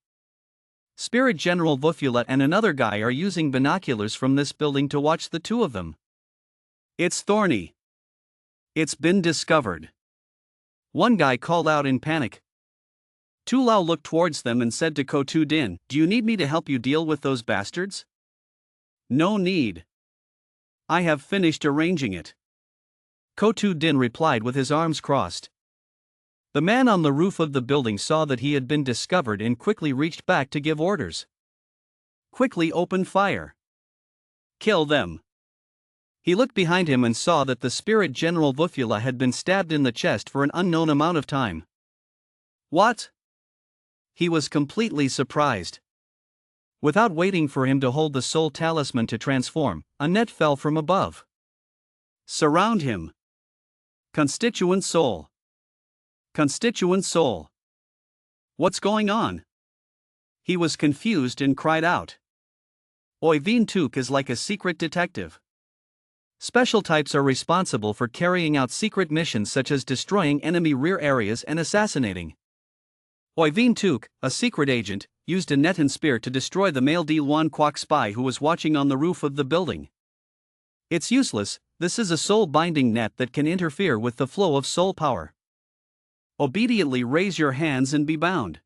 Spirit General Vufula and another guy are using binoculars from this building to watch the two of them. It's thorny. It's been discovered. One guy called out in panic. Tu Lao looked towards them and said to Kotu Din, do you need me to help you deal with those bastards? No need. I have finished arranging it. Kotu Din replied with his arms crossed. The man on the roof of the building saw that he had been discovered and quickly reached back to give orders. quickly opened fire. Kill them. He looked behind him and saw that the spirit General Vufula had been stabbed in the chest for an unknown amount of time. What? He was completely surprised. Without waiting for him to hold the soul talisman to transform, a net fell from above. Surround him. Constituent soul. Constituent soul. What's going on? He was confused and cried out. Oiveen Tuk is like a secret detective. Special types are responsible for carrying out secret missions such as destroying enemy rear areas and assassinating. Oiveen Tuk, a secret agent, used a net and spear to destroy the male Dilwan Kwok spy who was watching on the roof of the building. It's useless, this is a soul-binding net that can interfere with the flow of soul power. Obediently raise your hands and be bound.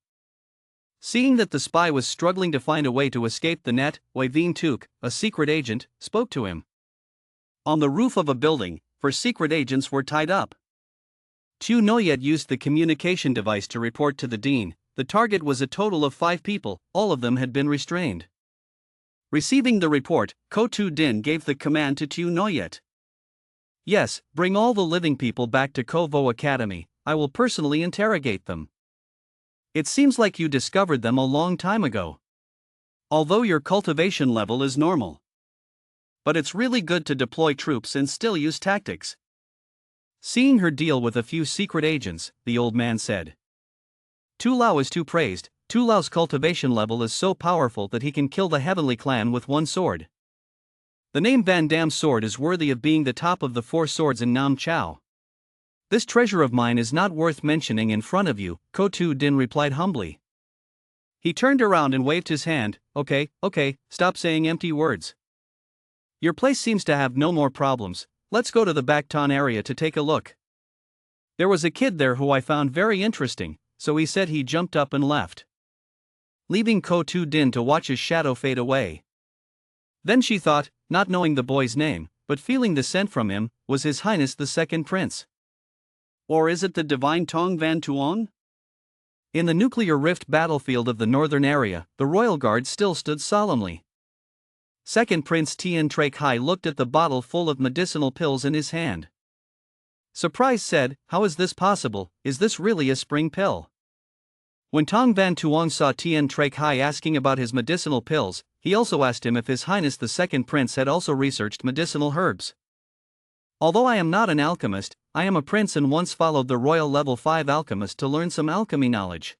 Seeing that the spy was struggling to find a way to escape the net, Oiveen Tuk, a secret agent, spoke to him. On the roof of a building, 4 secret agents were tied up. Tu Noyet used the communication device to report to the dean. The target was a total of 5 people, all of them had been restrained. Receiving the report, Ko Tu Din gave the command to Tu Noyet. Yes, bring all the living people back to Kovo Academy, I will personally interrogate them. It seems like you discovered them a long time ago. Although your cultivation level is normal. But it's really good to deploy troops and still use tactics. Seeing her deal with a few secret agents, the old man said. Tu Lao is too praised. Tu Lao's cultivation level is so powerful that he can kill the heavenly clan with one sword. The name Van Dam's sword is worthy of being the top of the 4 swords in Nam Chao. This treasure of mine is not worth mentioning in front of you, Ko Tu Din replied humbly. He turned around and waved his hand. Okay, stop saying empty words. Your place seems to have no more problems, let's go to the Bacton area to take a look. There was a kid there who I found very interesting, so he said he jumped up and left, leaving Ko Tu Din to watch his shadow fade away. Then she thought, not knowing the boy's name, but feeling the scent from him, was His Highness the Second Prince. Or is it the divine Tong Van Tuong? In the nuclear rift battlefield of the northern area, the royal guard still stood solemnly. Second Prince Tien Trek Hai looked at the bottle full of medicinal pills in his hand. Surprised said, how is this possible, is this really a spring pill? When Tong Van Tuong saw Tien Trek Hai asking about his medicinal pills, he also asked him if His Highness the Second Prince had also researched medicinal herbs. Although I am not an alchemist, I am a prince and once followed the royal level 5 alchemist to learn some alchemy knowledge.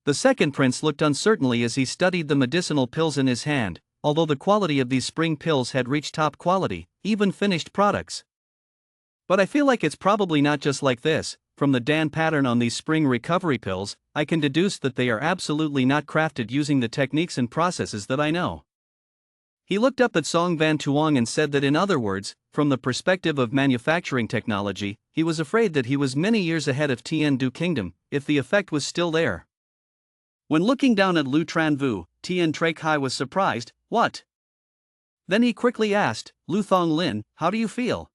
The second prince looked uncertainly as he studied the medicinal pills in his hand, although the quality of these spring pills had reached top quality, even finished products. But I feel like it's probably not just like this. From the Dan pattern on these spring recovery pills, I can deduce that they are absolutely not crafted using the techniques and processes that I know. He looked up at Song Van Tuong and said that in other words, from the perspective of manufacturing technology, he was afraid that he was many years ahead of Tien Du Kingdom, if the effect was still there. When looking down at Lu Tranvu, Tien Trek Hai was surprised, what? Then he quickly asked, Lu Thong Lin, how do you feel?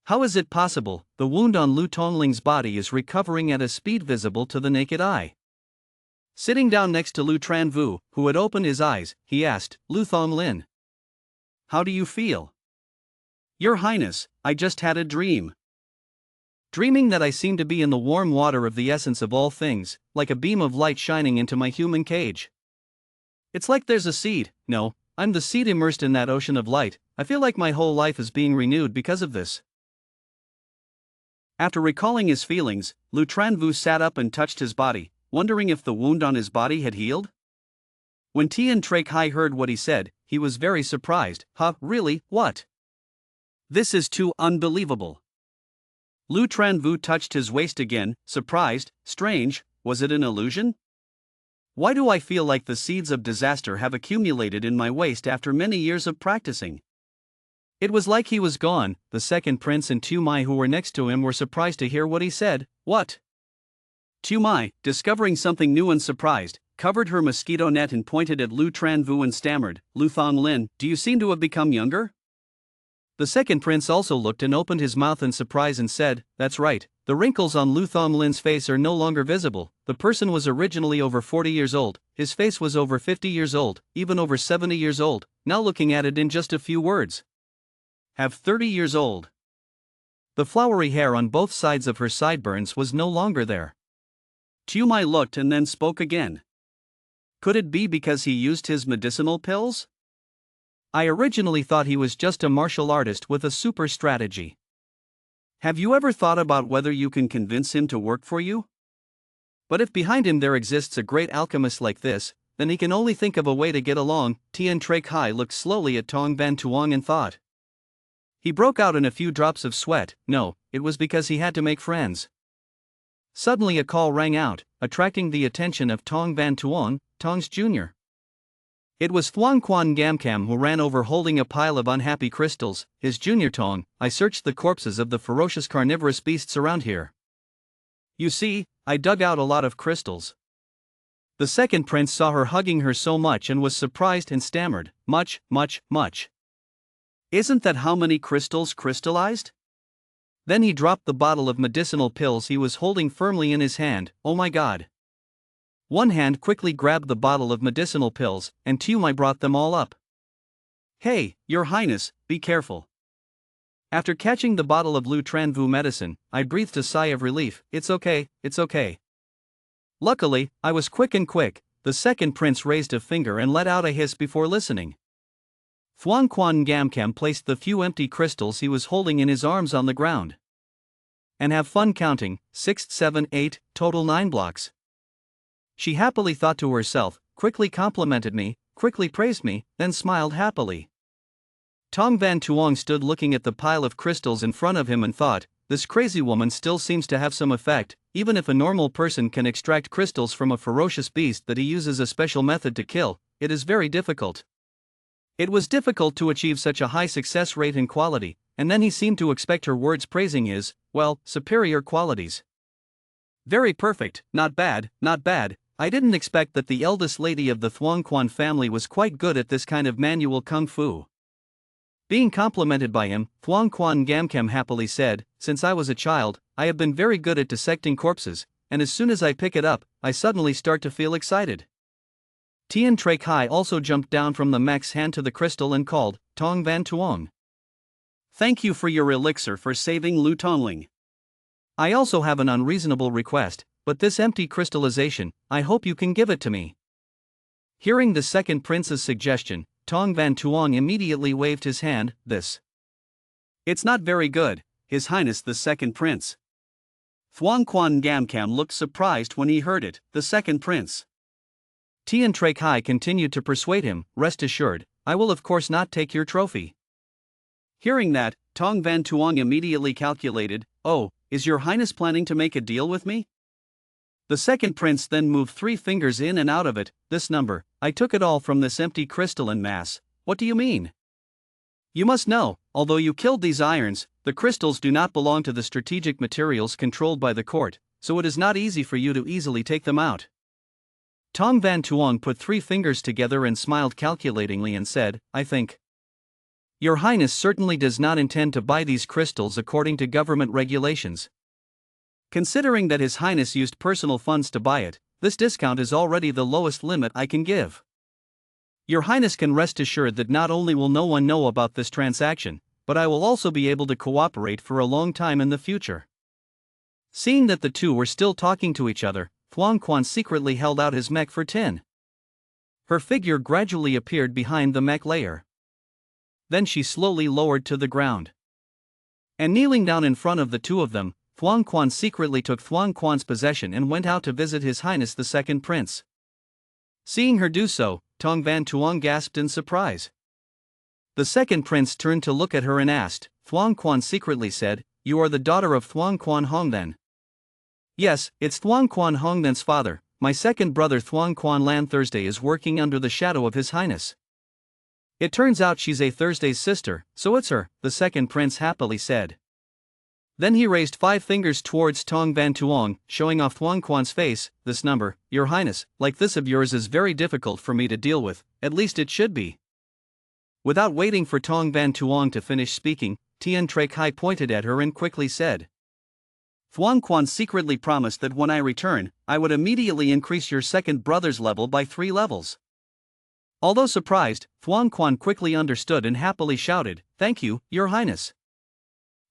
How is it possible, the wound on Lu Tongling's body is recovering at a speed visible to the naked eye? Sitting down next to Lu Tranvu, who had opened his eyes, he asked, Lu Thong Lin, how do you feel? Your Highness, I just had a dream. Dreaming that I seem to be in the warm water of the essence of all things, like a beam of light shining into my human cage. It's like there's a seed, no, I'm the seed immersed in that ocean of light. I feel like my whole life is being renewed because of this. After recalling his feelings, Lu Tranvu sat up and touched his body, wondering if the wound on his body had healed. When Tien Trek Hai heard what he said, he was very surprised. Huh, really, what? This is too unbelievable. Lu Tranvu touched his waist again, surprised, strange, was it an illusion? Why do I feel like the seeds of disaster have accumulated in my waist after many years of practicing? It was like he was gone. The second prince and Tu Mai who were next to him were surprised to hear what he said. What? Tu Mai, discovering something new and surprised, covered her mosquito net and pointed at Lu Tranvu and stammered, Lu Thong Lin, do you seem to have become younger? The second prince also looked and opened his mouth in surprise and said, that's right, The wrinkles on Lu Thonglin's face are no longer visible. The person was originally over 40 years old, his face was over 50 years old, even over 70 years old, now looking at it in just a few words. Have 30 years old. The flowery hair on both sides of her sideburns was no longer there. Tumai looked and then spoke again. Could it be because he used his medicinal pills? I originally thought he was just a martial artist with a super strategy. Have you ever thought about whether you can convince him to work for you? But if behind him there exists a great alchemist like this, then he can only think of a way to get along. Tian Trek Hai looked slowly at Tong Van Tuong and thought. He broke out in a few drops of sweat. No, it was because he had to make friends. Suddenly a call rang out, attracting the attention of Tong Van Tuong, Tong's junior. It was Thuong Quan Gamcam who ran over holding a pile of unhappy crystals. His junior Tong, I searched the corpses of the ferocious carnivorous beasts around here. You see, I dug out a lot of crystals. The second prince saw her hugging her so much and was surprised and stammered, much. Isn't that how many crystals crystallized? Then he dropped the bottle of medicinal pills he was holding firmly in his hand. Oh my god. One hand quickly grabbed the bottle of medicinal pills, and Tumai brought them all up. Hey, Your Highness, be careful. After catching the bottle of Lu Tranvu medicine, I breathed a sigh of relief. It's okay. Luckily, I was quick. The second prince raised a finger and let out a hiss before listening. Thuong Quan Gamcam placed the few empty crystals he was holding in his arms on the ground. And have fun counting, 6, 7, 8, total 9 blocks. She happily thought to herself, quickly complimented me, quickly praised me, then smiled happily. Tong Van Tuong stood looking at the pile of crystals in front of him and thought, this crazy woman still seems to have some effect. Even if a normal person can extract crystals from a ferocious beast that he uses a special method to kill, it is very difficult. It was difficult to achieve such a high success rate and quality, and then he seemed to expect her words praising his, superior qualities. Very perfect, not bad. I didn't expect that the eldest lady of the Thuong Quan family was quite good at this kind of manual kung fu. Being complimented by him, Thuong Quan Gamcam happily said, since I was a child, I have been very good at dissecting corpses, and as soon as I pick it up, I suddenly start to feel excited. Tian Trek Hai also jumped down from the mech's hand to the crystal and called, Tong Van Tuong. Thank you for your elixir for saving Lu Tongling. I also have an unreasonable request, but this empty crystallization, I hope you can give it to me. Hearing the second prince's suggestion, Tong Van Tuong immediately waved his hand. This. It's not very good, His Highness the second prince. Thuong Quan Gamcam looked surprised when he heard it, the second prince. Tian Trek Hai continued to persuade him, rest assured, I will of course not take your trophy. Hearing that, Tong Van Tuong immediately calculated, oh, is Your Highness planning to make a deal with me? The second prince then moved 3 fingers in and out of it. This number, I took it all from this empty crystalline mass. What do you mean? You must know, although you killed these irons, the crystals do not belong to the strategic materials controlled by the court, so it is not easy for you to easily take them out. Tong Van Tuong put 3 fingers together and smiled calculatingly and said, I think. Your Highness certainly does not intend to buy these crystals according to government regulations. Considering that His Highness used personal funds to buy it, this discount is already the lowest limit I can give. Your Highness can rest assured that not only will no one know about this transaction, but I will also be able to cooperate for a long time in the future. Seeing that the two were still talking to each other, Thuong Quan secretly held out his mech for Tin. Her figure gradually appeared behind the mech layer. Then she slowly lowered to the ground. And kneeling down in front of the two of them, Thuong Quan secretly took Thuong Quan's possession and went out to visit His Highness the second prince. Seeing her do so, Tong Van Tuong gasped in surprise. The second prince turned to look at her and asked, Thuong Quan secretly said, you are the daughter of Thuong Quan Hongthen. Yes, it's Thuong Quan Hongthen's father. My second brother Thuong Quan Lan Thursday is working under the shadow of His Highness. It turns out she's a Thursday's sister, so it's her, the second prince happily said. Then he raised 5 fingers towards Tong Van Tuong, showing off Thuong Quan's face. This number, Your Highness, like this of yours is very difficult for me to deal with, at least it should be. Without waiting for Tong Van Tuong to finish speaking, Tian Trek Hai pointed at her and quickly said. Thuong Quan secretly promised that when I return, I would immediately increase your second brother's level by 3 levels. Although surprised, Thuong Quan quickly understood and happily shouted, "Thank you, Your Highness."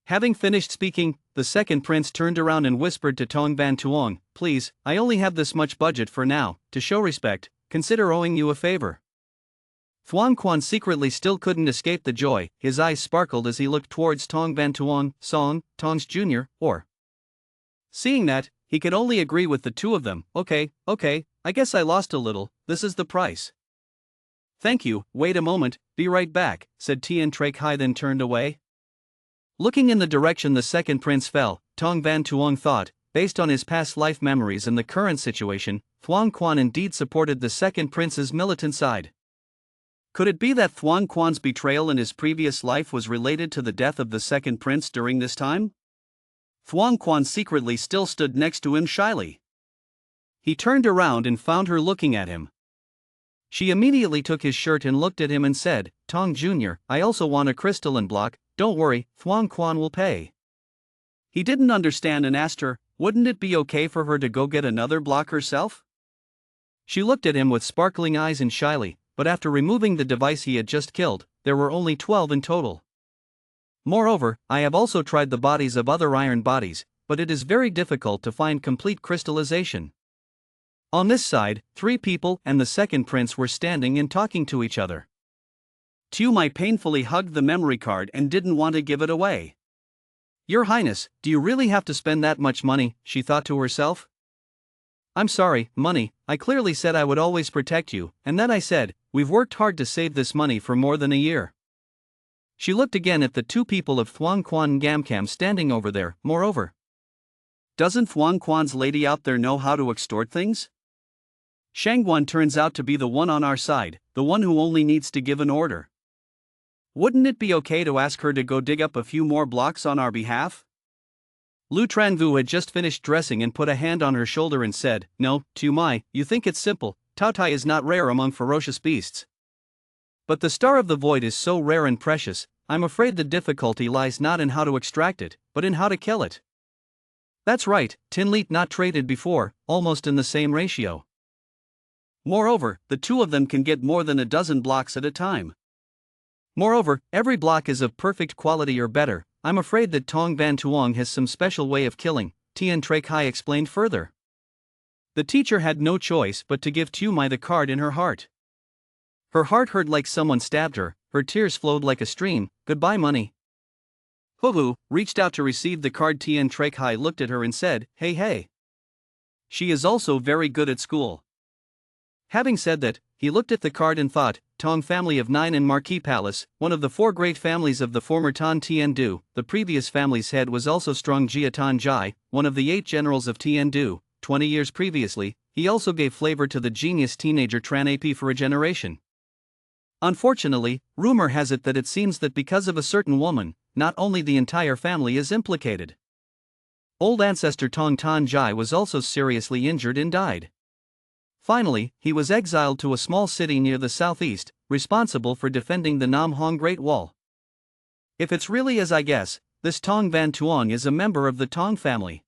Having finished speaking, the second prince turned around and whispered to Tong Van Tuong, "Please, I only have this much budget for now. To show respect, consider owing you a favor." Thuong Quan secretly still couldn't escape the joy. His eyes sparkled as he looked towards Tong Van Tuong, Song, Tong's junior, or. Seeing that, he could only agree with the two of them. Okay, I guess I lost a little, this is the price. "Thank you, wait a moment, be right back," said Tien Trek Hai, then turned away. Looking in the direction the second prince fell, Tong Van Tuong thought, based on his past life memories and the current situation, Thuong Quan indeed supported the second prince's militant side. Could it be that Thuong Quan's betrayal in his previous life was related to the death of the second prince during this time? Thuong Quan secretly still stood next to him shyly. He turned around and found her looking at him. She immediately took his shirt and looked at him and said, "Tong Jr., I also want a crystalline block, don't worry, Thuong Quan will pay." He didn't understand and asked her, wouldn't it be okay for her to go get another block herself? She looked at him with sparkling eyes and shyly, but after removing the device he had just killed, there were only 12 in total. "Moreover, I have also tried the bodies of other iron bodies, but it is very difficult to find complete crystallization." On this side, 3 people and the second prince were standing and talking to each other. Tu Mai painfully hugged the memory card and didn't want to give it away. "Your Highness, do you really have to spend that much money?" she thought to herself. "I'm sorry, money, I clearly said I would always protect you, and then I said, we've worked hard to save this money for more than a year." She looked again at the 2 people of Thuong Quan and Gamcam standing over there. Moreover, doesn't Thuong Quan's lady out there know how to extort things? Shangguan turns out to be the one on our side, the one who only needs to give an order. Wouldn't it be okay to ask her to go dig up a few more blocks on our behalf? Lu Tranvu had just finished dressing and put a hand on her shoulder and said, "No, Tu Mai, you think it's simple, Tao Tai is not rare among ferocious beasts. But the Star of the Void is so rare and precious, I'm afraid the difficulty lies not in how to extract it, but in how to kill it." That's right, Tinleet not traded before, almost in the same ratio. Moreover, the 2 of them can get more than a dozen blocks at a time. Moreover, every block is of perfect quality or better. I'm afraid that Tong Van Tuong has some special way of killing, Tien Trek Hai explained further. The teacher had no choice but to give Tu Mai the card in her heart. Her heart hurt like someone stabbed her, her tears flowed like a stream. "Goodbye money." Huhu reached out to receive the card. Tien Trek Hai looked at her and said, Hey. She is also very good at school." Having said that, he looked at the card and thought, Tong family of 9 in Marquis Palace, one of the 4 great families of the former Tan Tien Du. The previous family's head was also Strong Jia Tan Jai, one of the 8 generals of Tien Du. 20 years previously, he also gave flavor to the genius teenager Tran AP for a generation. Unfortunately, rumor has it that it seems that because of a certain woman, not only the entire family is implicated. Old ancestor Tong Tan Jai was also seriously injured and died. Finally, he was exiled to a small city near the southeast, responsible for defending the Nam Hong Great Wall. If it's really as I guess, this Tong Van Tuong is a member of the Tong family.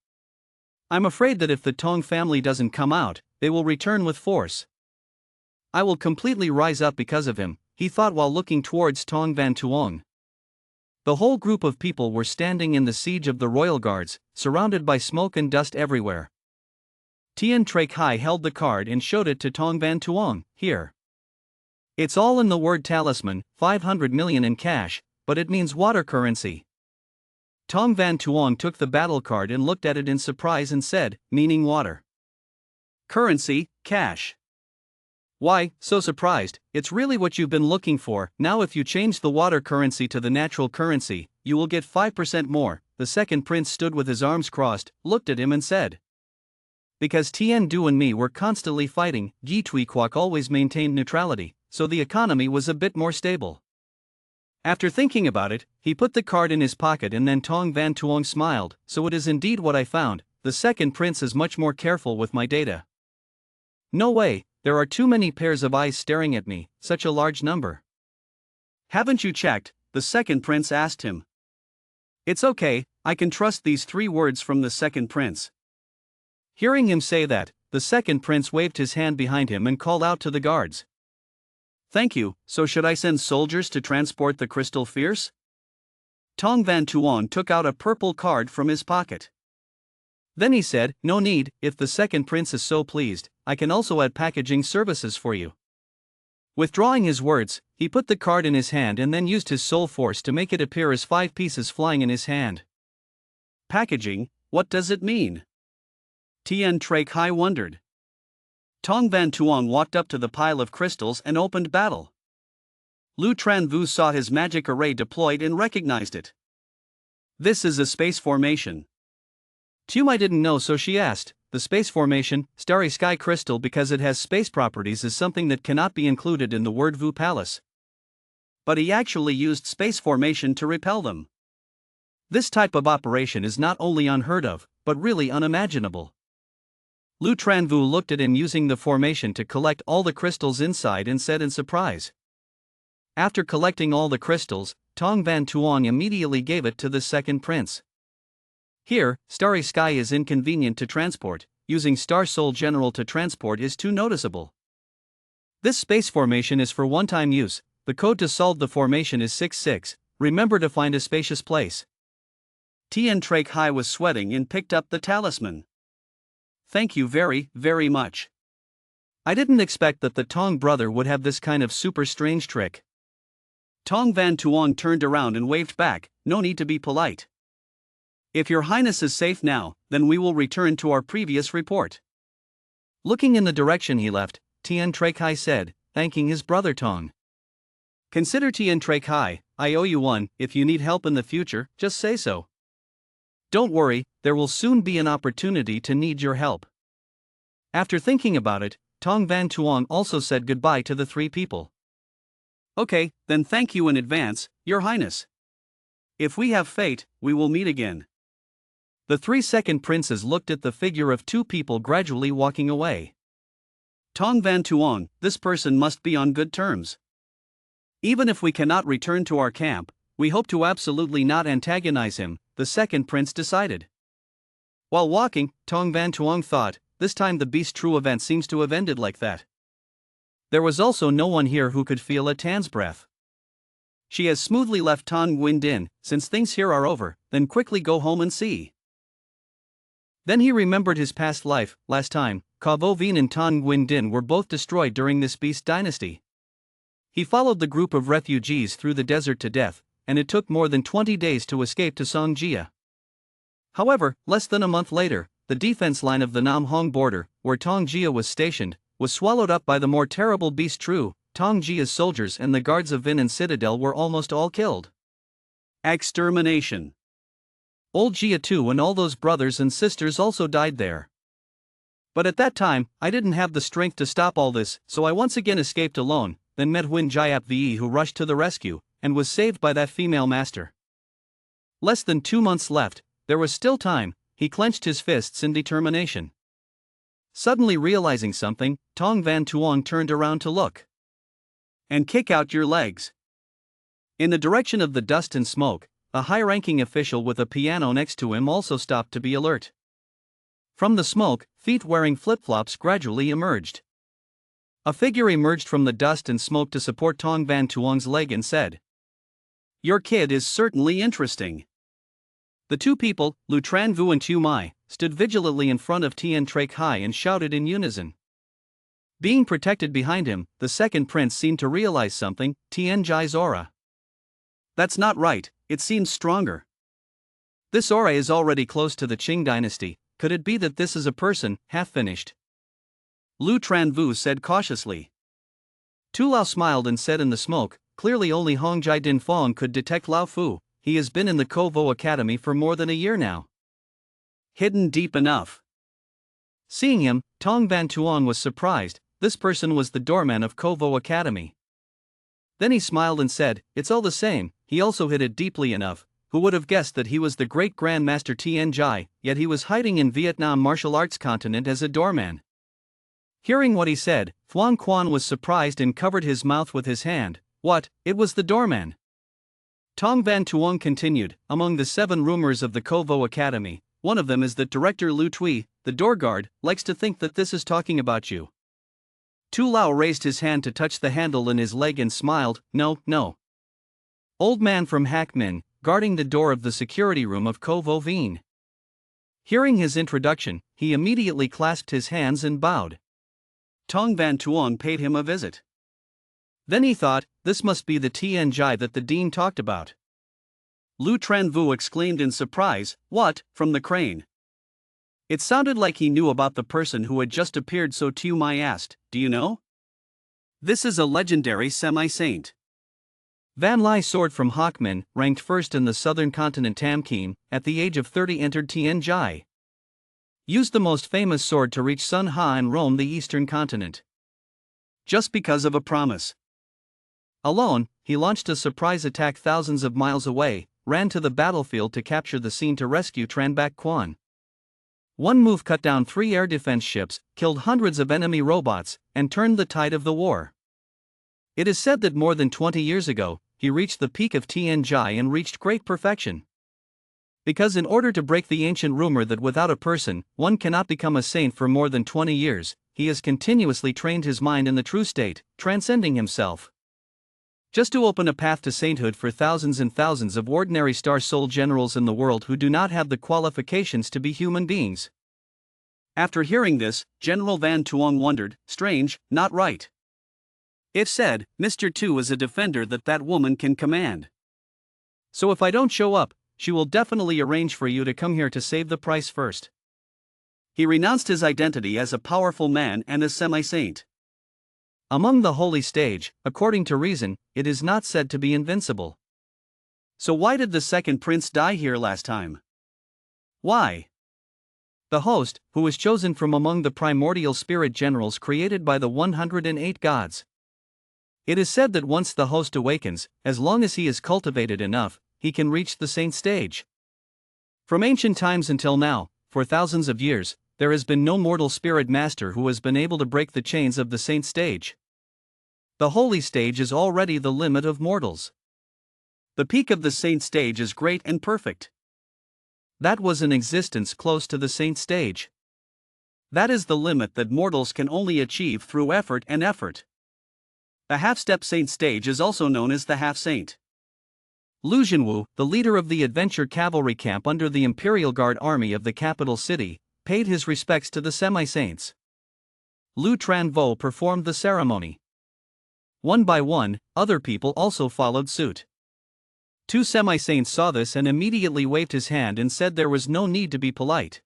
I'm afraid that if the Tong family doesn't come out, they will return with force. I will completely rise up because of him, he thought while looking towards Tong Van Tuong. The whole group of people were standing in the siege of the royal guards, surrounded by smoke and dust everywhere. Tien Trek Hai held the card and showed it to Tong Van Tuong. "Here. It's all in the word talisman, 500 million in cash, but it means water currency." Tong Van Tuong took the battle card and looked at it in surprise and said, "Meaning water currency, cash. Why, so surprised, it's really what you've been looking for. Now if you change the water currency to the natural currency, you will get 5% more." The second prince stood with his arms crossed, looked at him and said, "Because Tien Du and me were constantly fighting, Yi Tui Kwok always maintained neutrality, so the economy was a bit more stable." After thinking about it, he put the card in his pocket and then Tong Van Tuong smiled, "So it is indeed what I found, the second prince is much more careful with my data." "No way, there are too many pairs of eyes staring at me, such a large number." "Haven't you checked?" the second prince asked him. "It's okay, I can trust these 3 words from the second prince. Hearing him say that, the second prince waved his hand behind him and called out to the guards. Thank you, so should I send soldiers to transport the crystal fierce? Tong Van Tuan took out a purple card from his pocket. Then he said, no need, if the second prince is so pleased, I can also add packaging services for you. Withdrawing his words, he put the card in his hand and then used his soul force to make it appear as 5 pieces flying in his hand. Packaging, what does it mean? Tien Trek Hai wondered. Tong Van Tuong walked up to the pile of crystals and opened battle. Lu Tranvu saw his magic array deployed and recognized it. This is a space formation. Tumai didn't know, so she asked, the space formation, starry sky crystal, because it has space properties, is something that cannot be included in the word Vu Palace. But he actually used space formation to repel them. This type of operation is not only unheard of, but really unimaginable. Lu Tranvu looked at him using the formation to collect all the crystals inside and said in surprise. After collecting all the crystals, Tong Van Tuong immediately gave it to the second prince. Here, starry sky is inconvenient to transport, using Star Soul General to transport is too noticeable. This space formation is for one-time use, the code to solve the formation is 66, remember to find a spacious place. Tien Trek Hai was sweating and picked up the talisman. Thank you very, very much. I didn't expect that the Tong brother would have this kind of super strange trick. Tong Van Tuong turned around and waved back, no need to be polite. If your highness is safe now, then we will return to our previous report. Looking in the direction he left, Tien Trek Hai said, thanking his brother Tong. Consider Tien Trek Hai, I owe you one, if you need help in the future, just say so. Don't worry, there will soon be an opportunity to need your help. After thinking about it, Tong Van Tuong also said goodbye to the 3 people. Okay, then thank you in advance, your highness. If we have fate, we will meet again. The 3 second princes looked at the figure of 2 people gradually walking away. Tong Van Tuong, this person must be on good terms. Even if we cannot return to our camp, we hope to absolutely not antagonize him, the second prince decided. While walking, Tong Van Tuong thought, this time the Beast True event seems to have ended like that. There was also no one here who could feel a Tan's breath. She has smoothly left Tong Guindin, since things here are over, then quickly go home and see. Then he remembered his past life. Last time, Kavo Vien and Tong Guindin were both destroyed during this Beast dynasty. He followed the group of refugees through the desert to death, and it took more than 20 days to escape to Songjia. However, less than a month later, the defense line of the Nam Hong border, where Tongjia was stationed, was swallowed up by the more terrible Beast True. Tongjia's soldiers and the guards of Vin and Citadel were almost all killed. Extermination. Old Jia too and all those brothers and sisters also died there. But at that time, I didn't have the strength to stop all this, so I once again escaped alone, then met Huin Jiap Ve who rushed to the rescue, and was saved by that female master. Less than 2 months left, there was still time, he clenched his fists in determination. Suddenly realizing something, Tong Van Tuong turned around to look. And kick out your legs. In the direction of the dust and smoke, a high-ranking official with a piano next to him also stopped to be alert. From the smoke, feet wearing flip-flops gradually emerged. A figure emerged from the dust and smoke to support Tong Van Tuong's leg and said, "Your kid is certainly interesting." The 2 people, Lu Tranvu and Tu Mai, stood vigilantly in front of Tien Trek Hai and shouted in unison. Being protected behind him, the second prince seemed to realize something, Tien Jai's aura. That's not right, it seems stronger. This aura is already close to the Qing dynasty, could it be that this is a person, half-finished? Lu Tranvu said cautiously. Tu Lao smiled and said in the smoke, clearly only Hong Jai Din Fong could detect Lao Fu, he has been in the Kovo Academy for more than a year now. Hidden deep enough. Seeing him, Tong Van Tuong was surprised, this person was the doorman of Kovo Academy. Then he smiled and said, it's all the same, he also hid it deeply enough, who would have guessed that he was the great Grand Master Tien Jai, yet he was hiding in Vietnam martial arts continent as a doorman. Hearing what he said, Thuong Quan was surprised and covered his mouth with his hand. What, it was the doorman. Tong Van Tuong continued, among the 7 rumors of the Kovo Academy, one of them is that director Lu Tui, the door guard, likes to think that this is talking about you. Tu Lao raised his hand to touch the handle in his leg and smiled, no, no. Old man from Hakmin, guarding the door of the security room of Kovo Veen. Hearing his introduction, he immediately clasped his hands and bowed. Tong Van Tuong paid him a visit. Then he thought, this must be the Tian Jai that the dean talked about. Lu Tranvu exclaimed in surprise, what, from the crane? It sounded like he knew about the person who had just appeared, so Tu Mai asked, do you know? This is a legendary semi-saint. Van Lai sword from Hakmin, ranked first in the southern continent Tamkeen, at the age of 30 entered Tian Jai. Used the most famous sword to reach Sun Ha and roam the eastern continent. Just because of a promise. Alone, he launched a surprise attack thousands of miles away, ran to the battlefield to capture the scene to rescue Tran Bak Quan. One move cut down 3 air defense ships, killed hundreds of enemy robots, and turned the tide of the war. It is said that more than 20 years ago, he reached the peak of Tian Jai and reached great perfection. Because in order to break the ancient rumor that without a person, one cannot become a saint for more than 20 years, he has continuously trained his mind in the true state, transcending himself. Just to open a path to sainthood for thousands and thousands of ordinary star soul generals in the world who do not have the qualifications to be human beings. After hearing this, General Van Tuong wondered, strange, not right. If said, Mr. Tu is a defender that woman can command. So if I don't show up, she will definitely arrange for you to come here to save the price first. He renounced his identity as a powerful man and a semi-saint. Among the holy stage, according to reason, it is not said to be invincible. So why did the second prince die here last time? Why? The host, who was chosen from among the primordial spirit generals created by the 108 gods. It is said that once the host awakens, as long as he is cultivated enough, he can reach the saint stage. From ancient times until now, for thousands of years, there has been no mortal spirit master who has been able to break the chains of the saint stage. The holy stage is already the limit of mortals. The peak of the saint stage is great and perfect. That was an existence close to the saint stage. That is the limit that mortals can only achieve through effort and effort. The half-step saint stage is also known as the half-saint. Lu Jianwu, the leader of the adventure cavalry camp under the Imperial Guard army of the capital city, paid his respects to the semi-saints. Lu Tranvo performed the ceremony. One by one, other people also followed suit. 2 semi-saints saw this and immediately waved his hand and said there was no need to be polite.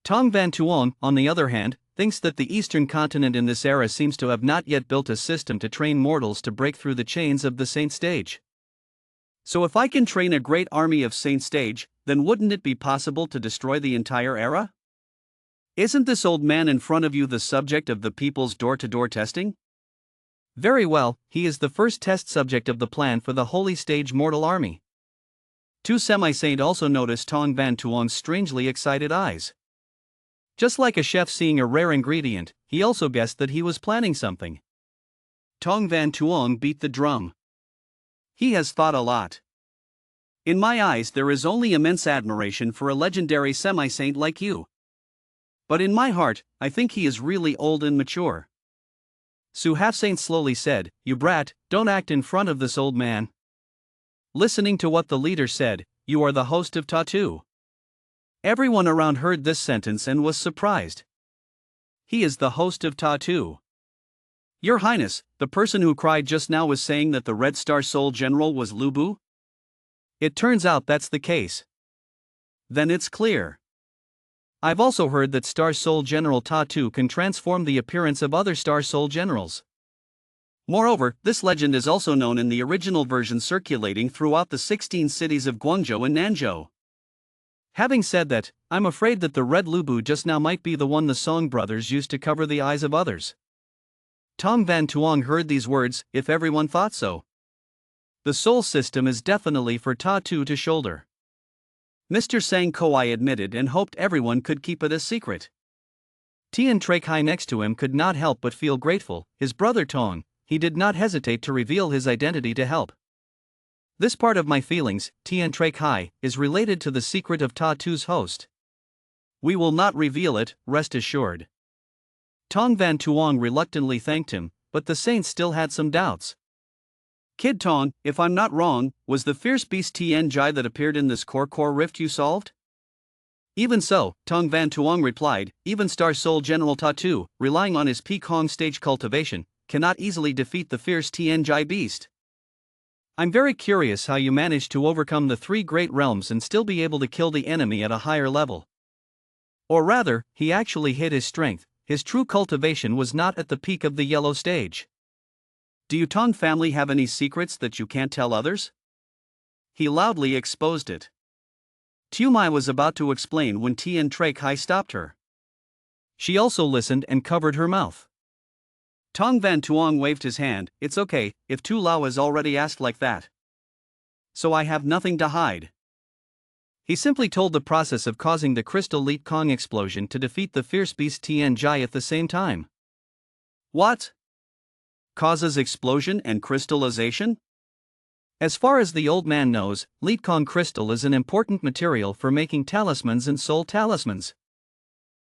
Tong Van Tuong, on the other hand, thinks that the eastern continent in this era seems to have not yet built a system to train mortals to break through the chains of the saint stage. So if I can train a great army of saint stage, then wouldn't it be possible to destroy the entire era? Isn't this old man in front of you the subject of the people's door-to-door testing? Very well, he is the first test subject of the plan for the holy stage mortal army. 2 semi-saint also noticed Tong Van Tuong's strangely excited eyes. Just like a chef seeing a rare ingredient, he also guessed that he was planning something. Tong Van Tuong beat the drum. He has thought a lot. In my eyes there is only immense admiration for a legendary semi-saint like you. But in my heart, I think he is really old and mature. Su Half-Saint slowly said, you brat, don't act in front of this old man. Listening to what the leader said, you are the host of Tattoo. Everyone around heard this sentence and was surprised. He is the host of Tattoo. Your Highness, the person who cried just now was saying that the Red Star Soul General was Lu Bu? It turns out that's the case. Then it's clear. I've also heard that Star Soul General Tattoo can transform the appearance of other Star Soul Generals. Moreover, this legend is also known in the original version circulating throughout the 16 cities of Guangzhou and Nanzhou. Having said that, I'm afraid that the Red Lubu just now might be the one the Song brothers used to cover the eyes of others. Tong Van Tuong heard these words, if everyone thought so. The soul system is definitely for Tattoo to shoulder. Mr. Sang Koi admitted and hoped everyone could keep it a secret. Tian Treikai next to him could not help but feel grateful, his brother Tong, he did not hesitate to reveal his identity to help. This part of my feelings, Tian Trek Hai, is related to the secret of Ta Tu's host. We will not reveal it, rest assured. Tong Van Tuong reluctantly thanked him, but the saints still had some doubts. Kid Tong, if I'm not wrong, was the fierce beast Tien Jai that appeared in this core rift you solved? Even so, Tong Van Tuong replied, even Star Soul General Ta Tu, relying on his Peak Hong stage cultivation, cannot easily defeat the fierce Tien Jai beast. I'm very curious how you managed to overcome the three great realms and still be able to kill the enemy at a higher level. Or rather, he actually hid his strength, his true cultivation was not at the peak of the yellow stage. Do you Tong family have any secrets that you can't tell others? He loudly exposed it. Tu Mai was about to explain when Tian Trek Hai stopped her. She also listened and covered her mouth. Tong Van Tuong waved his hand, it's okay, if Tu Lao has already asked like that. So I have nothing to hide. He simply told the process of causing the crystal Leet Kong explosion to defeat the fierce beast Tien Jai at the same time. What? Causes explosion and crystallization? As far as the old man knows, Leet Kong crystal is an important material for making talismans and soul talismans.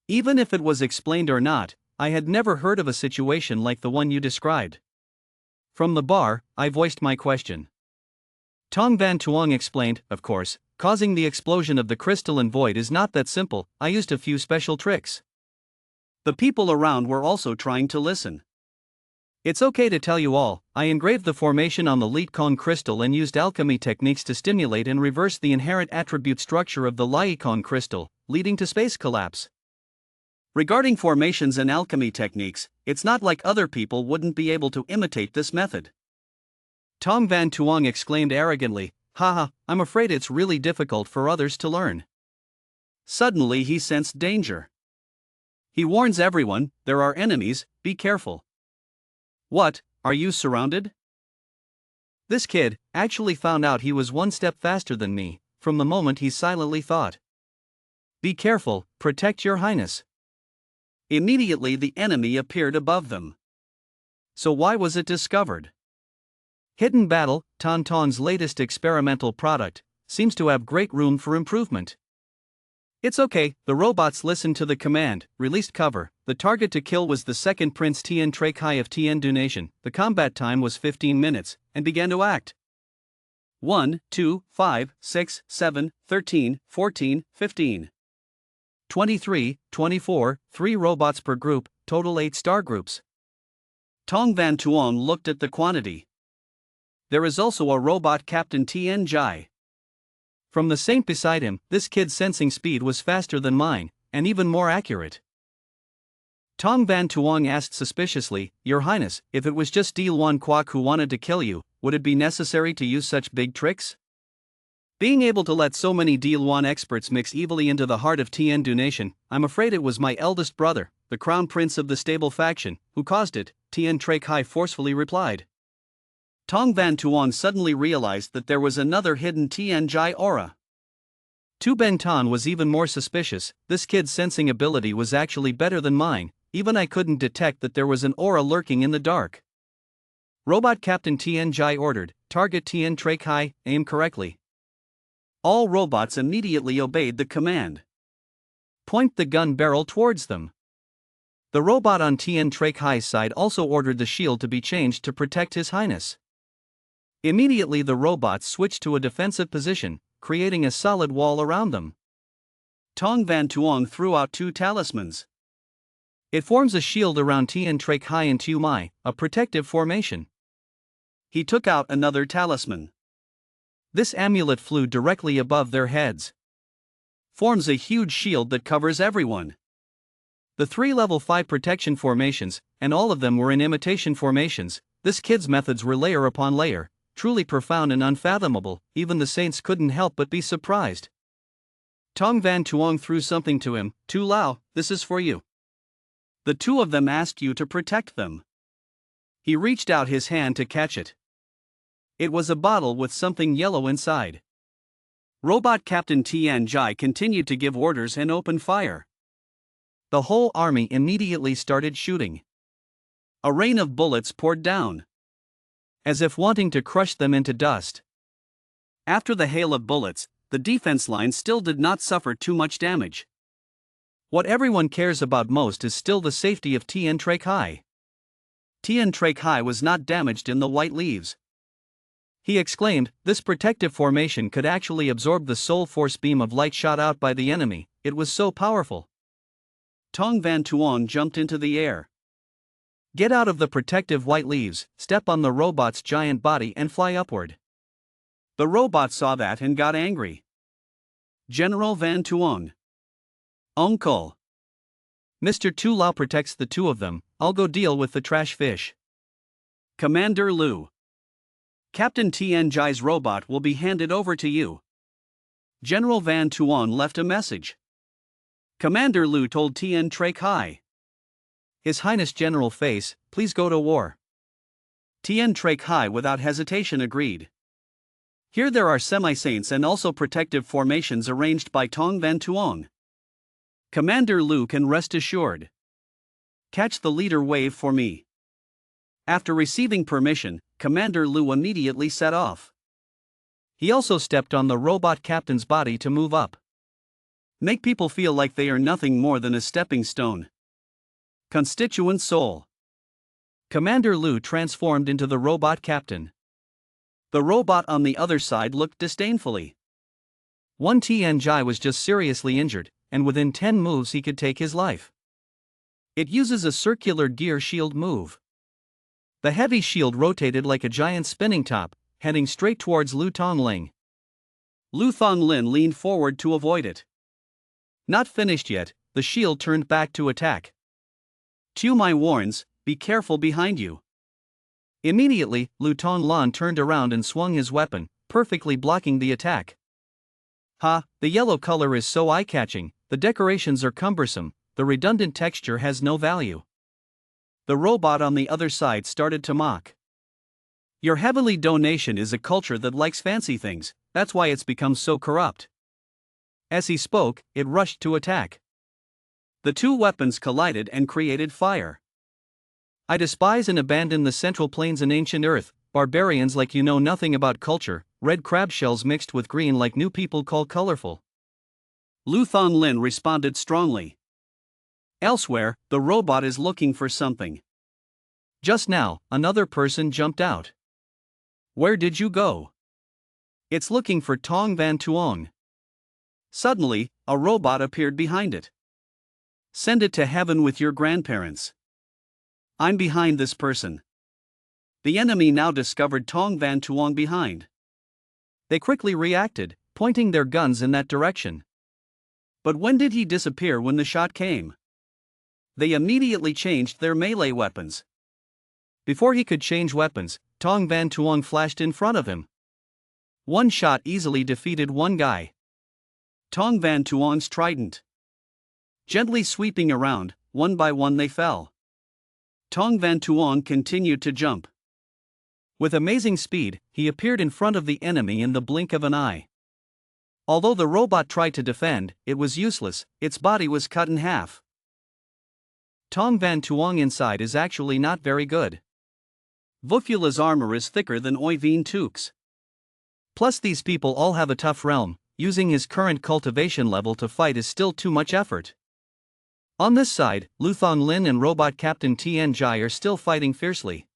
Even if it was explained or not, I had never heard of a situation like the one you described. From the bar, I voiced my question. Tong Van Tuong explained, of course, causing the explosion of the crystalline void is not that simple, I used a few special tricks. The people around were also trying to listen. It's okay to tell you all, I engraved the formation on the Leet Kong crystal and used alchemy techniques to stimulate and reverse the inherent attribute structure of the Lai Kong crystal, leading to space collapse. Regarding formations and alchemy techniques, it's not like other people wouldn't be able to imitate this method. Tong Van Tuong exclaimed arrogantly, haha, I'm afraid it's really difficult for others to learn. Suddenly he sensed danger. He warns everyone, there are enemies, be careful. What, are you surrounded? This kid actually found out he was one step faster than me, from the moment he silently thought. Be careful, protect your highness. Immediately the enemy appeared above them. So why was it discovered? Hidden Battle, Tauntaun's latest experimental product, seems to have great room for improvement. It's okay, the robots listened to the command, released cover, the target to kill was the second Prince Tian Trek Hai of Tian Du Nation, the combat time was 15 minutes, and began to act. 1, 2, 5, 6, 7, 13, 14, 15. 23, 24, 3 robots per group, total 8 star groups. Tong Van Tuong looked at the quantity. There is also a robot Captain Tien Jai. From the saint beside him, this kid's sensing speed was faster than mine, and even more accurate. Tong Van Tuong asked suspiciously, Your Highness, if it was just Di Luan Quoc who wanted to kill you, would it be necessary to use such big tricks? Being able to let so many Di Luan experts mix evilly into the heart of Tian Du Nation, I'm afraid it was my eldest brother, the crown prince of the stable faction, who caused it, Tian Trek Hai forcefully replied. Tong Van Tuong suddenly realized that there was another hidden Tien Jai aura. Tu Ben Tan was even more suspicious, this kid's sensing ability was actually better than mine, even I couldn't detect that there was an aura lurking in the dark. Robot Captain Tien Jai ordered, target Tian Trek Hai, aim correctly. All robots immediately obeyed the command. Point the gun barrel towards them. The robot on Tian Trek Hai's side also ordered the shield to be changed to protect His Highness. Immediately the robots switched to a defensive position, creating a solid wall around them. Tong Van Tuong threw out 2 talismans. It forms a shield around Tian Trek Hai and Tu Mai, a protective formation. He took out another talisman. This amulet flew directly above their heads. Forms a huge shield that covers everyone. The 3 level 5 protection formations, and all of them were in imitation formations, this kid's methods were layer upon layer, truly profound and unfathomable, even the saints couldn't help but be surprised. Tong Van Tuong threw something to him, Tu Lao, this is for you. The 2 of them asked you to protect them. He reached out his hand to catch it. It was a bottle with something yellow inside. Robot Captain Tien Jai continued to give orders and open fire. The whole army immediately started shooting. A rain of bullets poured down. As if wanting to crush them into dust. After the hail of bullets, the defense line still did not suffer too much damage. What everyone cares about most is still the safety of Tien Trek Hai. Tien Trek Hai was not damaged in the white leaves. He exclaimed, this protective formation could actually absorb the soul force beam of light shot out by the enemy, it was so powerful. Tong Van Tuong jumped into the air. Get out of the protective white leaves, step on the robot's giant body and fly upward. The robot saw that and got angry. General Van Tuong. Uncle. Mr. Tu Lao protects the two of them, I'll go deal with the trash fish. Commander Lu. Captain Tien Jai's robot will be handed over to you. General Van Tuong left a message. Commander Lu told Tien Trek Hai. His Highness General Face, please go to war. Tien Trek Hai without hesitation agreed. Here there are semi-saints and also protective formations arranged by Tong Van Tuong. Commander Lu can rest assured. Catch the leader wave for me. After receiving permission, Commander Lu immediately set off. He also stepped on the robot captain's body to move up. Make people feel like they are nothing more than a stepping stone. Constituent soul. Commander Lu transformed into the robot captain. The robot on the other side looked disdainfully. One Tien Jai was just seriously injured, and within 10 moves he could take his life. It uses a circular gear shield move. The heavy shield rotated like a giant spinning top, heading straight towards Lu Tongling. Lu Thonglin leaned forward to avoid it. Not finished yet, the shield turned back to attack. Tu Mai warns, be careful behind you. Immediately, Lu Tonglan turned around and swung his weapon, perfectly blocking the attack. Ha, the yellow color is so eye-catching, the decorations are cumbersome, the redundant texture has no value. The robot on the other side started to mock. Your heavenly donation is a culture that likes fancy things, that's why it's become so corrupt. As he spoke, it rushed to attack. The two weapons collided and created fire. I despise and abandon the Central Plains and ancient Earth, barbarians like you know nothing about culture, red crab shells mixed with green like new people call colorful. Lu Thonglin responded strongly. Elsewhere, the robot is looking for something. Just now, another person jumped out. Where did you go? It's looking for Tong Van Tuong. Suddenly, a robot appeared behind it. Send it to heaven with your grandparents. I'm behind this person. The enemy now discovered Tong Van Tuong behind. They quickly reacted, pointing their guns in that direction. But when did he disappear when the shot came? They immediately changed their melee weapons. Before he could change weapons, Tong Van Tuong flashed in front of him. One shot easily defeated one guy. Tong Van Tuong's trident. Gently sweeping around, one by one they fell. Tong Van Tuong continued to jump. With amazing speed, he appeared in front of the enemy in the blink of an eye. Although the robot tried to defend, it was useless, its body was cut in half. Tong Van Tuong inside is actually not very good. Vufula's armor is thicker than Oiveen Tuk's. Plus these people all have a tough realm, using his current cultivation level to fight is still too much effort. On this side, Lu Thonglin and Robot Captain Tien Jai are still fighting fiercely.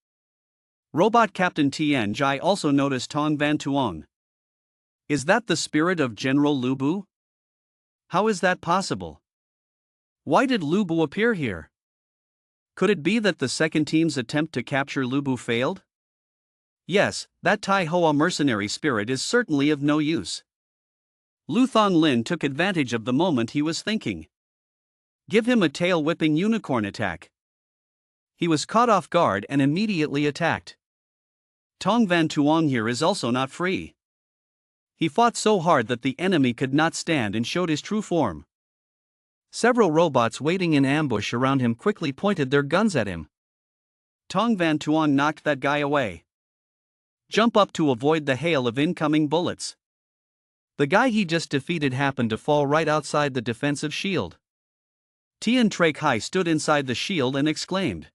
Robot Captain Tien Jai also noticed Tong Van Tuong. Is that the spirit of General Lu Bu? How is that possible? Why did Lu Bu appear here? Could it be that the second team's attempt to capture Lu Bu failed? Yes, that Tai Hoa mercenary spirit is certainly of no use. Lu Thonglin took advantage of the moment he was thinking. Give him a tail-whipping unicorn attack. He was caught off guard and immediately attacked. Tong Van Tuong here is also not free. He fought so hard that the enemy could not stand and showed his true form. Several robots waiting in ambush around him quickly pointed their guns at him. Tong Van Tuong knocked that guy away. Jump up to avoid the hail of incoming bullets. The guy he just defeated happened to fall right outside the defensive shield. Tien Trek Hai stood inside the shield and exclaimed.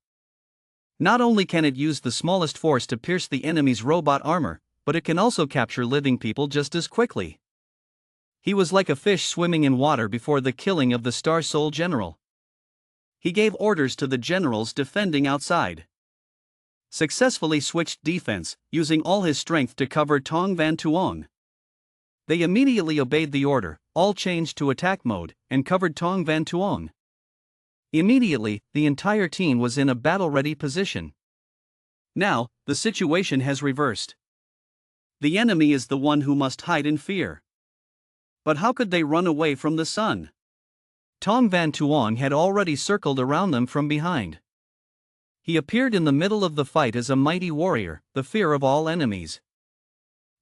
Not only can it use the smallest force to pierce the enemy's robot armor, but it can also capture living people just as quickly. He was like a fish swimming in water before the killing of the Star Soul General. He gave orders to the generals defending outside. Successfully switched defense, using all his strength to cover Tong Van Tuong. They immediately obeyed the order, all changed to attack mode, and covered Tong Van Tuong. Immediately, the entire team was in a battle-ready position. Now, the situation has reversed. The enemy is the one who must hide in fear. But how could they run away from the sun? Tong Van Tuong had already circled around them from behind. He appeared in the middle of the fight as a mighty warrior, the fear of all enemies.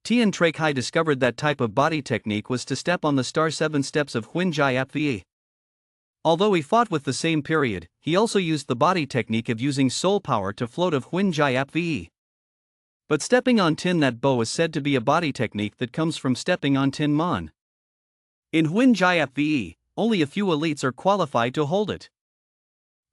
Tian Trek Hai discovered that type of body technique was to step on the star 7 steps of Huin Jai Apvi. Although he fought with the same period, he also used the body technique of using soul power to float of Huin Jai Apvi. But stepping on Tin That Bow is said to be a body technique that comes from stepping on Tin Mon. In Huin Jai Apvi, only a few elites are qualified to hold it.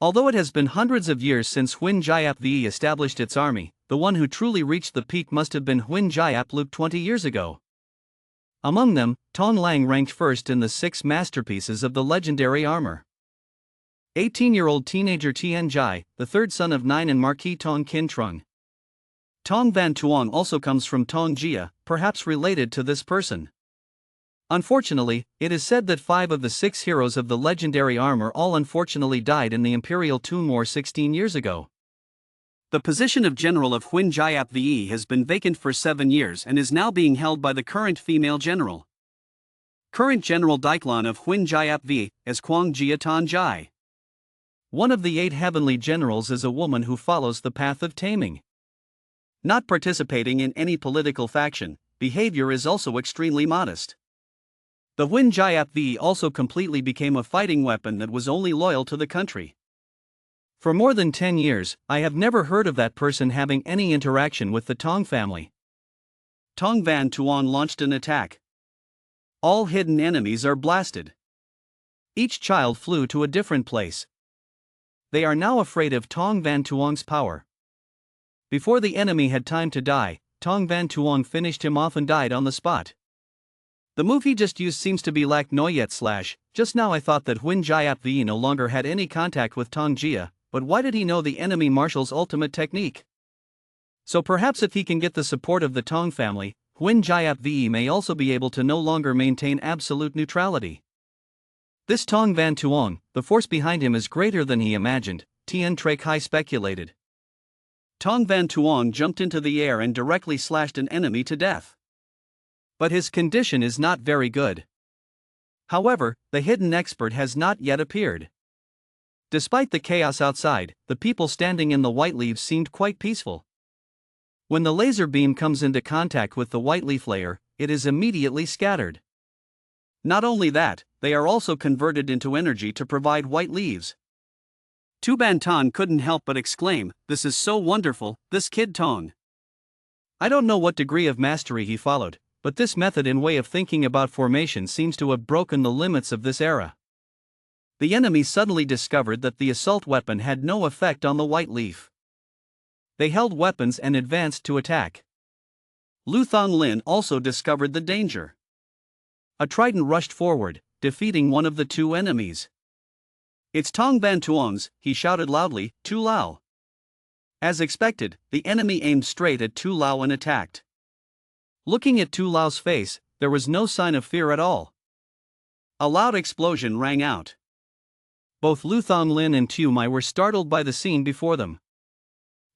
Although it has been hundreds of years since Huin Jai Apvi established its army, the one who truly reached the peak must have been Huin Jai Ap Luke 20 years ago. Among them, Tong Lang ranked first in the 6 masterpieces of the legendary armor. 18-year-old teenager Tian Jai, the third son of Nine and Marquis Tong Kin Trung. Tong Van Tuong also comes from Tong Jia, perhaps related to this person. Unfortunately, it is said that 5 of the 6 heroes of the legendary armor all unfortunately died in the Imperial Tomb War 16 years ago. The position of General of Huin Jai Apvi has been vacant for 7 years and is now being held by the current female general. Current General Daiklan of Huin Jai Apvi is Kwang Jia Tan Jai. One of the 8 heavenly generals is a woman who follows the path of taming. Not participating in any political faction, behavior is also extremely modest. The Huin Jai Apvi also completely became a fighting weapon that was only loyal to the country. For more than 10 years, I have never heard of that person having any interaction with the Tong family. Tong Van Tuong launched an attack. All hidden enemies are blasted. Each child flew to a different place. They are now afraid of Tong Van Tuong's power. Before the enemy had time to die, Tong Van Tuong finished him off and died on the spot. The move he just used seems to be Lac Noyet / just now I thought that Huin Jai Apvi no longer had any contact with Tong Jia, but why did he know the enemy marshal's ultimate technique? So perhaps if he can get the support of the Tong family, Huin Jai Apvi may also be able to no longer maintain absolute neutrality. This Tong Van Tuong, the force behind him is greater than he imagined, Tian Trek Hai speculated. Tong Van Tuong jumped into the air and directly slashed an enemy to death. But his condition is not very good. However, the hidden expert has not yet appeared. Despite the chaos outside, the people standing in the white leaves seemed quite peaceful. When the laser beam comes into contact with the white leaf layer, it is immediately scattered. Not only that, they are also converted into energy to provide white leaves. Tu Ban Tan couldn't help but exclaim, "This is so wonderful, this kid Tong." I don't know what degree of mastery he followed, but this method and way of thinking about formation seems to have broken the limits of this era. The enemy suddenly discovered that the assault weapon had no effect on the white leaf. They held weapons and advanced to attack. Lu Thong Lin also discovered the danger. A trident rushed forward, defeating one of the 2 enemies. "It's Tong Van Tuong's," he shouted loudly, "Tu Lao." As expected, the enemy aimed straight at Tu Lao and attacked. Looking at Tu Lao's face, there was no sign of fear at all. A loud explosion rang out. Both Lu Thong Lin and Tu Mai were startled by the scene before them.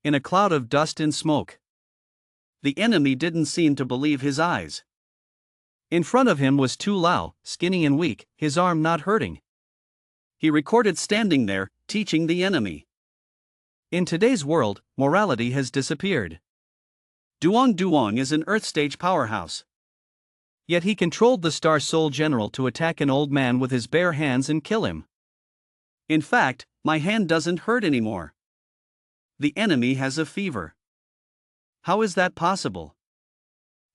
In a cloud of dust and smoke. The enemy didn't seem to believe his eyes. In front of him was Tu Lao, skinny and weak, his arm not hurting. He recorded standing there, teaching the enemy. In today's world, morality has disappeared. Duong Duong is an Earth stage powerhouse. Yet he controlled the Star Soul General to attack an old man with his bare hands and kill him. In fact, my hand doesn't hurt anymore. The enemy has a fever. How is that possible?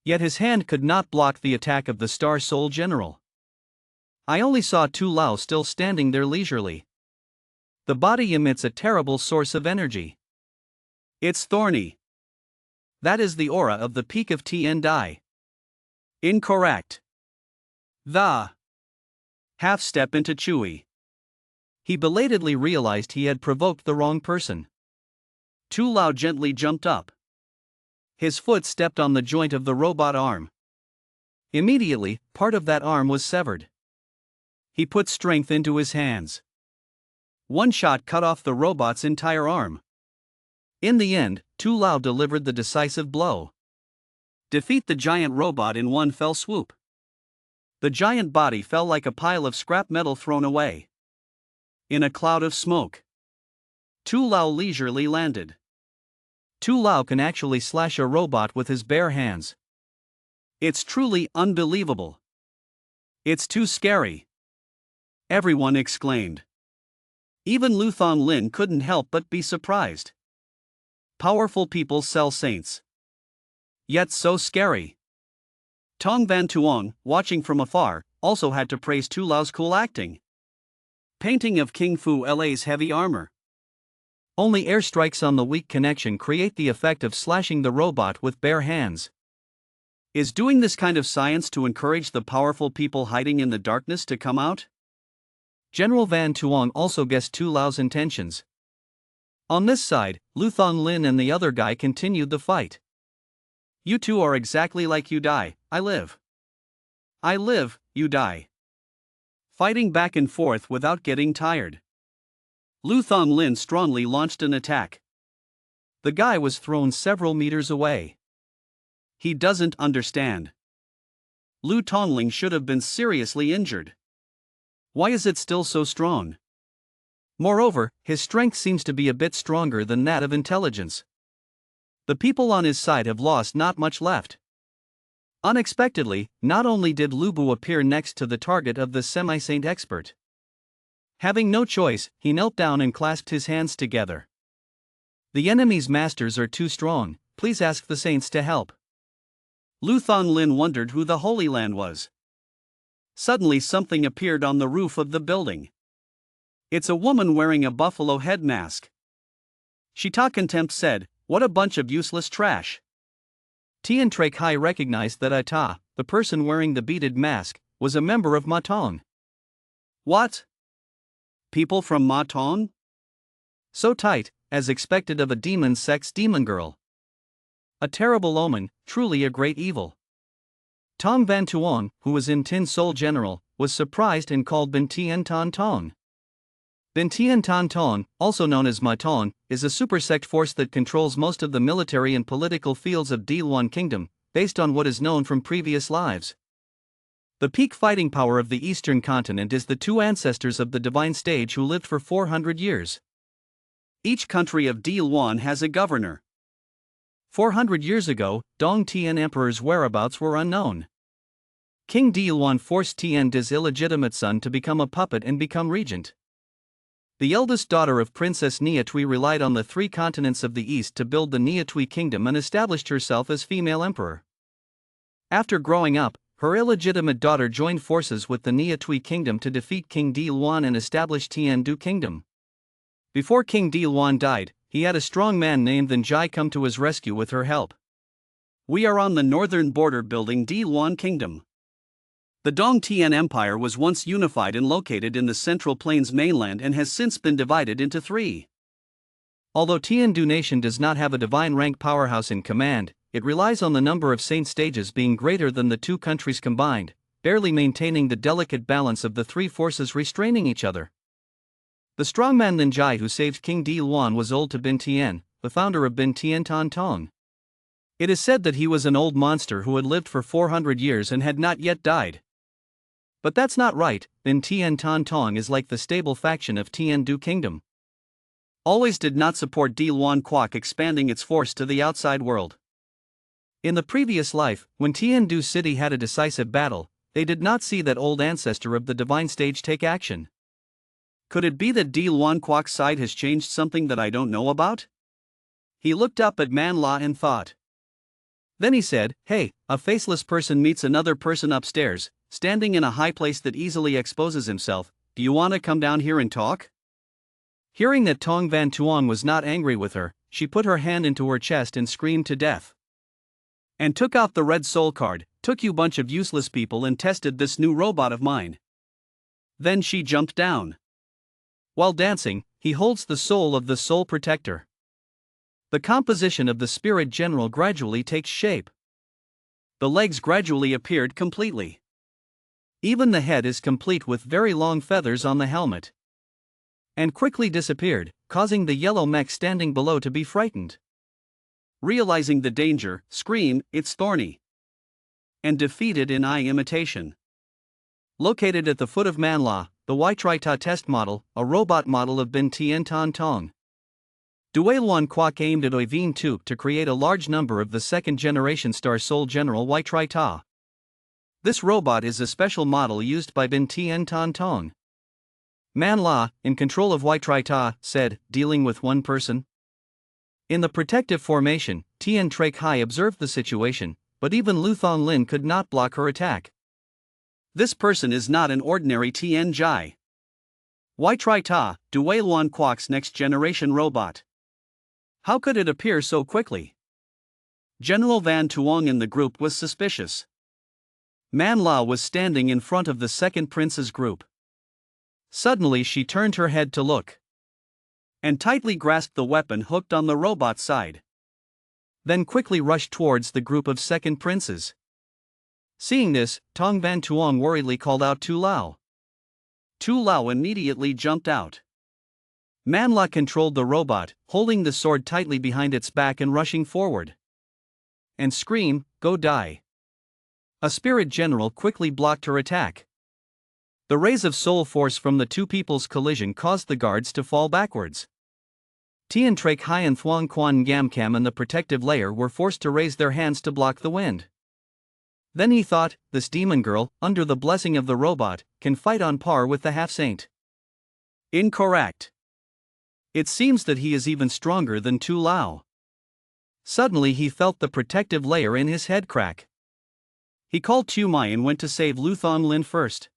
Yet his hand could not block the attack of the Star Soul General. I only saw Tu Lao still standing there leisurely. The body emits a terrible source of energy. It's thorny. That is the aura of the peak of Tien Dai. Incorrect. The half step into Chewy. He belatedly realized he had provoked the wrong person. Tu Lao gently jumped up. His foot stepped on the joint of the robot arm. Immediately, part of that arm was severed. He put strength into his hands. One shot cut off the robot's entire arm. In the end, Tu Lao delivered the decisive blow. Defeat the giant robot in one fell swoop. The giant body fell like a pile of scrap metal thrown away. In a cloud of smoke, Tu Lao leisurely landed. Tu Lao can actually slash a robot with his bare hands. It's truly unbelievable. It's too scary. Everyone exclaimed. Even Lu Thonglin couldn't help but be surprised. Powerful people sell saints. Yet so scary. Tong Van Tuong, watching from afar, also had to praise Tu Lao's cool acting. Painting of King Fu La's heavy armor. Only airstrikes on the weak connection create the effect of slashing the robot with bare hands. Is doing this kind of science to encourage the powerful people hiding in the darkness to come out? General Van Tuong also guessed Tu Lao's intentions. On this side, Lu Thonglin and the other guy continued the fight. You two are exactly like you die, I live. I live, you die. Fighting back and forth without getting tired. Lu Thonglin strongly launched an attack. The guy was thrown several meters away. He doesn't understand. Lu Tongling should have been seriously injured. Why is it still so strong? Moreover, his strength seems to be a bit stronger than that of intelligence. The people on his side have lost not much left. Unexpectedly, not only did Lu Bu appear next to the target of the semi-saint expert. Having no choice, he knelt down and clasped his hands together. The enemy's masters are too strong, please ask the saints to help. Lu Thonglin wondered who the Holy Land was. Suddenly something appeared on the roof of the building. It's a woman wearing a buffalo head mask. Shita Contempt said, "What a bunch of useless trash." Tian Trek Hai recognized that Ita, the person wearing the beaded mask, was a member of Ma Tong. What? People from Ma Tong? So tight, as expected of a demon sex demon girl. A terrible omen, truly a great evil. Tong Van Tuong, who was in Tin Sol General, was surprised and called Ben Tien Tan Tong. Ben Tien Tan Tong, also known as Ma Tong, is a supersect force that controls most of the military and political fields of Diluan Kingdom, based on what is known from previous lives. The peak fighting power of the Eastern continent is the two ancestors of the divine stage who lived for 400 years. Each country of Diluan has a governor. 400 years ago, Dong Tian Emperor's whereabouts were unknown. King Diluan forced Tian Di's illegitimate son to become a puppet and become regent. The eldest daughter of Princess Niatui relied on the three continents of the east to build the Niatui kingdom and established herself as female emperor. After growing up, her illegitimate daughter joined forces with the Niatui kingdom to defeat King Diluan and establish Tian Du kingdom. Before King Diluan died, he had a strong man named Thanjai come to his rescue with her help. We are on the northern border building Diluan kingdom. The Dong Tian Empire was once unified and located in the Central Plains mainland and has since been divided into three. Although Tian Du Nation does not have a divine rank powerhouse in command, it relies on the number of saint stages being greater than the two countries combined, barely maintaining the delicate balance of the three forces restraining each other. The strongman Thanjai who saved King Diluan was old to Ben Tien, the founder of Ben Tien Tan Tong. It is said that he was an old monster who had lived for 400 years and had not yet died. But that's not right. Ben Tien Tan Tong is like the stable faction of Tian Du Kingdom. Always did not support Diluan Quoc expanding its force to the outside world. In the previous life, when Tian Du City had a decisive battle, they did not see that old ancestor of the divine stage take action. Could it be that Diluan Quoc's side has changed something that I don't know about? He looked up at Manhwa and thought. Then he said, "Hey, a faceless person meets another person upstairs, standing in a high place that easily exposes himself. Do you want to come down here and talk?" Hearing that Tong Van Tuong was not angry with her, she put her hand into her chest and screamed to death. And took out the red soul card. Took you bunch of useless people and tested this new robot of mine. Then she jumped down. While dancing, he holds the soul of the soul protector. The composition of the spirit general gradually takes shape. The legs gradually appeared completely. Even the head is complete with very long feathers on the helmet. And quickly disappeared, causing the yellow mech standing below to be frightened. Realizing the danger, scream, "It's thorny!" And defeated in eye imitation. Located at the foot of Manhwa, the Waitrita test model, a robot model of Bin Tien Tan Tong. Dueluan Kwok aimed at Oiveen Tup to create a large number of the second-generation Star Soul General Waitrita. This robot is a special model used by Bin Tien Tan Tong. Manhwa, in control of Waitrita, said, dealing with one person. In the protective formation, Tien Trek Hai observed the situation, but even Lu Thong Lin could not block her attack. This person is not an ordinary Tien Jai. Waitrita, Dueluan Kwok's next-generation robot. How could it appear so quickly? General Van Tuong in the group was suspicious. Manhwa was standing in front of the second prince's group. Suddenly she turned her head to look. And tightly grasped the weapon hooked on the robot's side. Then quickly rushed towards the group of second princes. Seeing this, Tong Van Tuong worriedly called out Tu Lao. Tu Lao immediately jumped out. Manhwa controlled the robot, holding the sword tightly behind its back and rushing forward. And scream, "Go die!" A spirit general quickly blocked her attack. The rays of soul force from the two people's collision caused the guards to fall backwards. Tien Trek Hai and Thuong Quan Ngam Kam and the protective layer were forced to raise their hands to block the wind. Then he thought, this demon girl, under the blessing of the robot, can fight on par with the half-saint. Incorrect. It seems that he is even stronger than Tu Lao. Suddenly he felt the protective layer in his head crack. He called Tu Mai and went to save Lu Thong Lin first.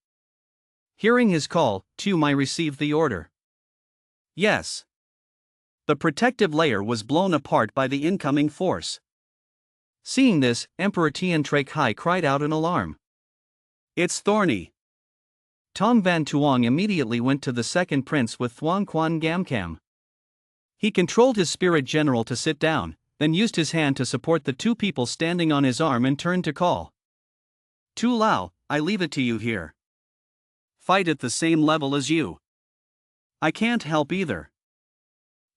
Hearing his call, Tu Mai received the order. Yes. The protective layer was blown apart by the incoming force. Seeing this, Emperor Tien Trek Hai cried out in alarm. "It's thorny!" Tong Van Tuong immediately went to the second prince with Thuong Quan Ngam Kam. He controlled his spirit general to sit down, then used his hand to support the two people standing on his arm and turned to call. Tu Lao, I leave it to you here. Fight at the same level as you. I can't help either.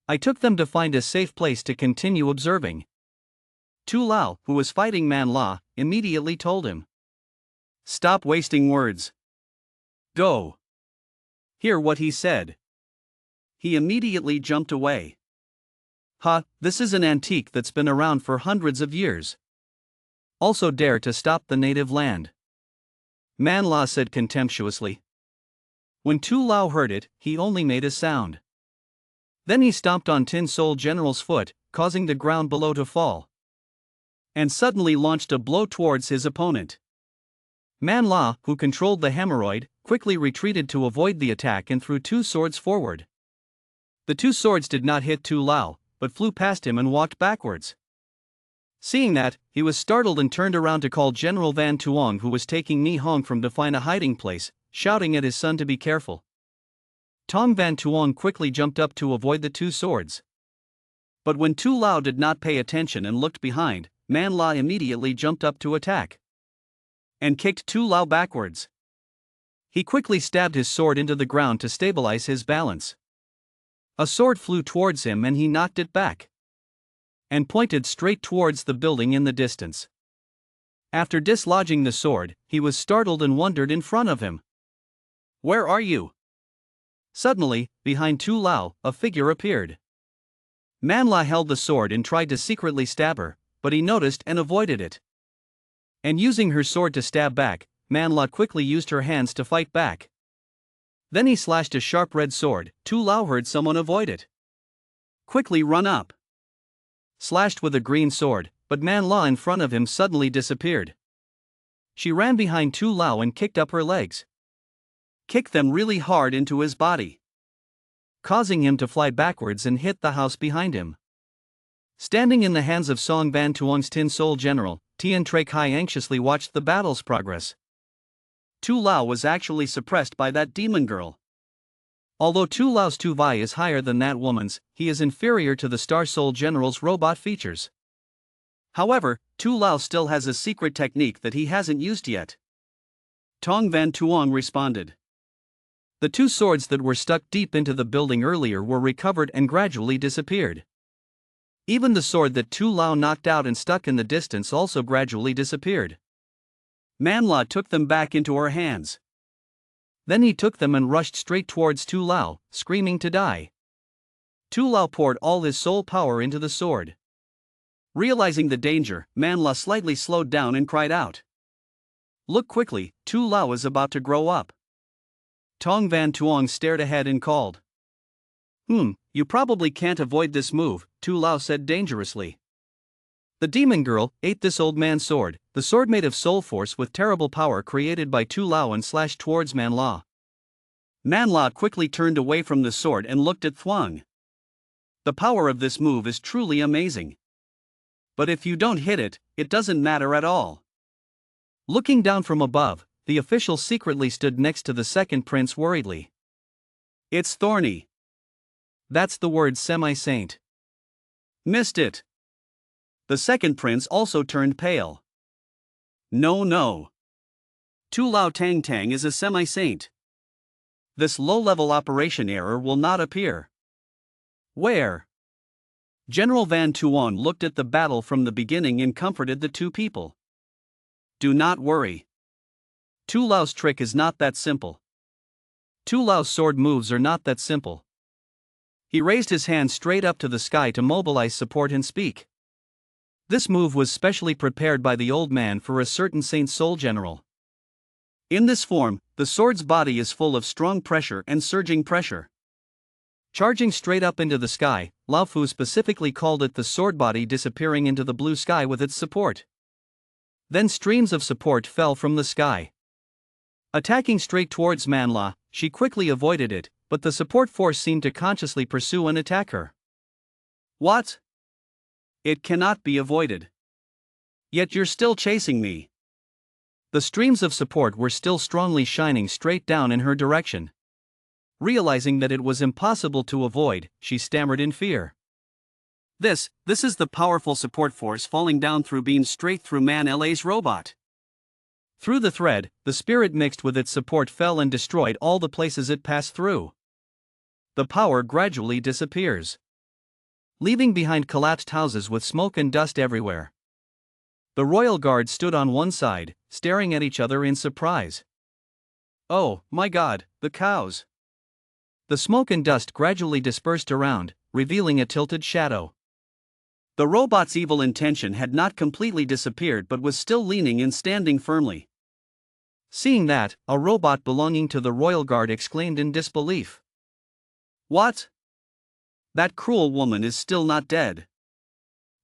I took them to find a safe place to continue observing. Tu Lao, who was fighting Manhwa, immediately told him. Stop wasting words. Go. Hear what he said. He immediately jumped away. This is an antique that's been around for hundreds of years. Also dare to stop the native land. Manhwa said contemptuously. When Tu Lao heard it, he only made a sound. Then he stomped on Tin Soul General's foot, causing the ground below to fall. And suddenly launched a blow towards his opponent. Manhwa, who controlled the hemorrhoid, quickly retreated to avoid the attack and threw two swords forward. The two swords did not hit Tu Lao, but flew past him and walked backwards. Seeing that, he was startled and turned around to call General Van Tuong, who was taking Ni Hong from to find a hiding place, shouting at his son to be careful. Tong Van Tuong quickly jumped up to avoid the two swords. But when Tu Lao did not pay attention and looked behind, Manhwa immediately jumped up to attack. And kicked Tu Lao backwards. He quickly stabbed his sword into the ground to stabilize his balance. A sword flew towards him and he knocked it back. And pointed straight towards the building in the distance. After dislodging the sword, he was startled and wondered in front of him. Where are you? Suddenly, behind Tu Lao, a figure appeared. Manhwa held the sword and tried to secretly stab her, but he noticed and avoided it. And using her sword to stab back, Manhwa quickly used her hands to fight back. Then he slashed a sharp red sword. Tu Lao heard someone avoid it. Quickly run up. Slashed with a green sword, but Manhwa in front of him suddenly disappeared. She ran behind Tu Lao and kicked up her legs. Kicked them really hard into his body, causing him to fly backwards and hit the house behind him. Standing in the hands of Song Van Tuong's Tin Soul General, Tian Trai-kai anxiously watched the battle's progress. Tu Lao was actually suppressed by that demon girl. Although Tu Lao's Tu Vi is higher than that woman's, he is inferior to the Star Soul General's robot features. However, Tu Lao still has a secret technique that he hasn't used yet. Tong Van Tuong responded. The two swords that were stuck deep into the building earlier were recovered and gradually disappeared. Even the sword that Tu Lao knocked out and stuck in the distance also gradually disappeared. MANHUA took them back into her hands. Then he took them and rushed straight towards Tu Lao, screaming to die. Tu Lao poured all his soul power into the sword. Realizing the danger, MANHUA slightly slowed down and cried out. Look quickly, Tu Lao is about to grow up. Tong Van Tuong stared ahead and called. You probably can't avoid this move, Tu Lao said dangerously. The demon girl ate this old man's sword, the sword made of soul force with terrible power created by Tu Lao, and slashed towards MANHUA. MANHUA quickly turned away from the sword and looked at Thuong. The power of this move is truly amazing. But if you don't hit it, it doesn't matter at all. Looking down from above, the official secretly stood next to the second prince worriedly. It's thorny. That's the word semi-saint. Missed it. The second prince also turned pale. No. Tu Lao Tang Tang is a semi-saint. This low-level operation error will not appear. Where? General Van Tuong looked at the battle from the beginning and comforted the two people. Do not worry. Tu Lao's trick is not that simple. Tu Lao's sword moves are not that simple. He raised his hand straight up to the sky to mobilize support and speak. This move was specially prepared by the old man for a certain Saint Soul General. In this form, the sword's body is full of strong pressure and surging pressure. Charging straight up into the sky, Lao Fu specifically called it the sword body disappearing into the blue sky with its support. Then streams of support fell from the sky. Attacking straight towards MANHUA, she quickly avoided it, but the support force seemed to consciously pursue and attack her. What? It cannot be avoided. Yet you're still chasing me. The streams of support were still strongly shining straight down in her direction. Realizing that it was impossible to avoid, she stammered in fear. This is the powerful support force falling down through beams straight through MANHUA's robot. Through the thread, the spirit mixed with its support fell and destroyed all the places it passed through. The power gradually disappears, leaving behind collapsed houses with smoke and dust everywhere. The royal guard stood on one side, staring at each other in surprise. Oh, my God, the cows! The smoke and dust gradually dispersed around, revealing a tilted shadow. The robot's evil intention had not completely disappeared but was still leaning and standing firmly. Seeing that, a robot belonging to the royal guard exclaimed in disbelief. What? That cruel woman is still not dead.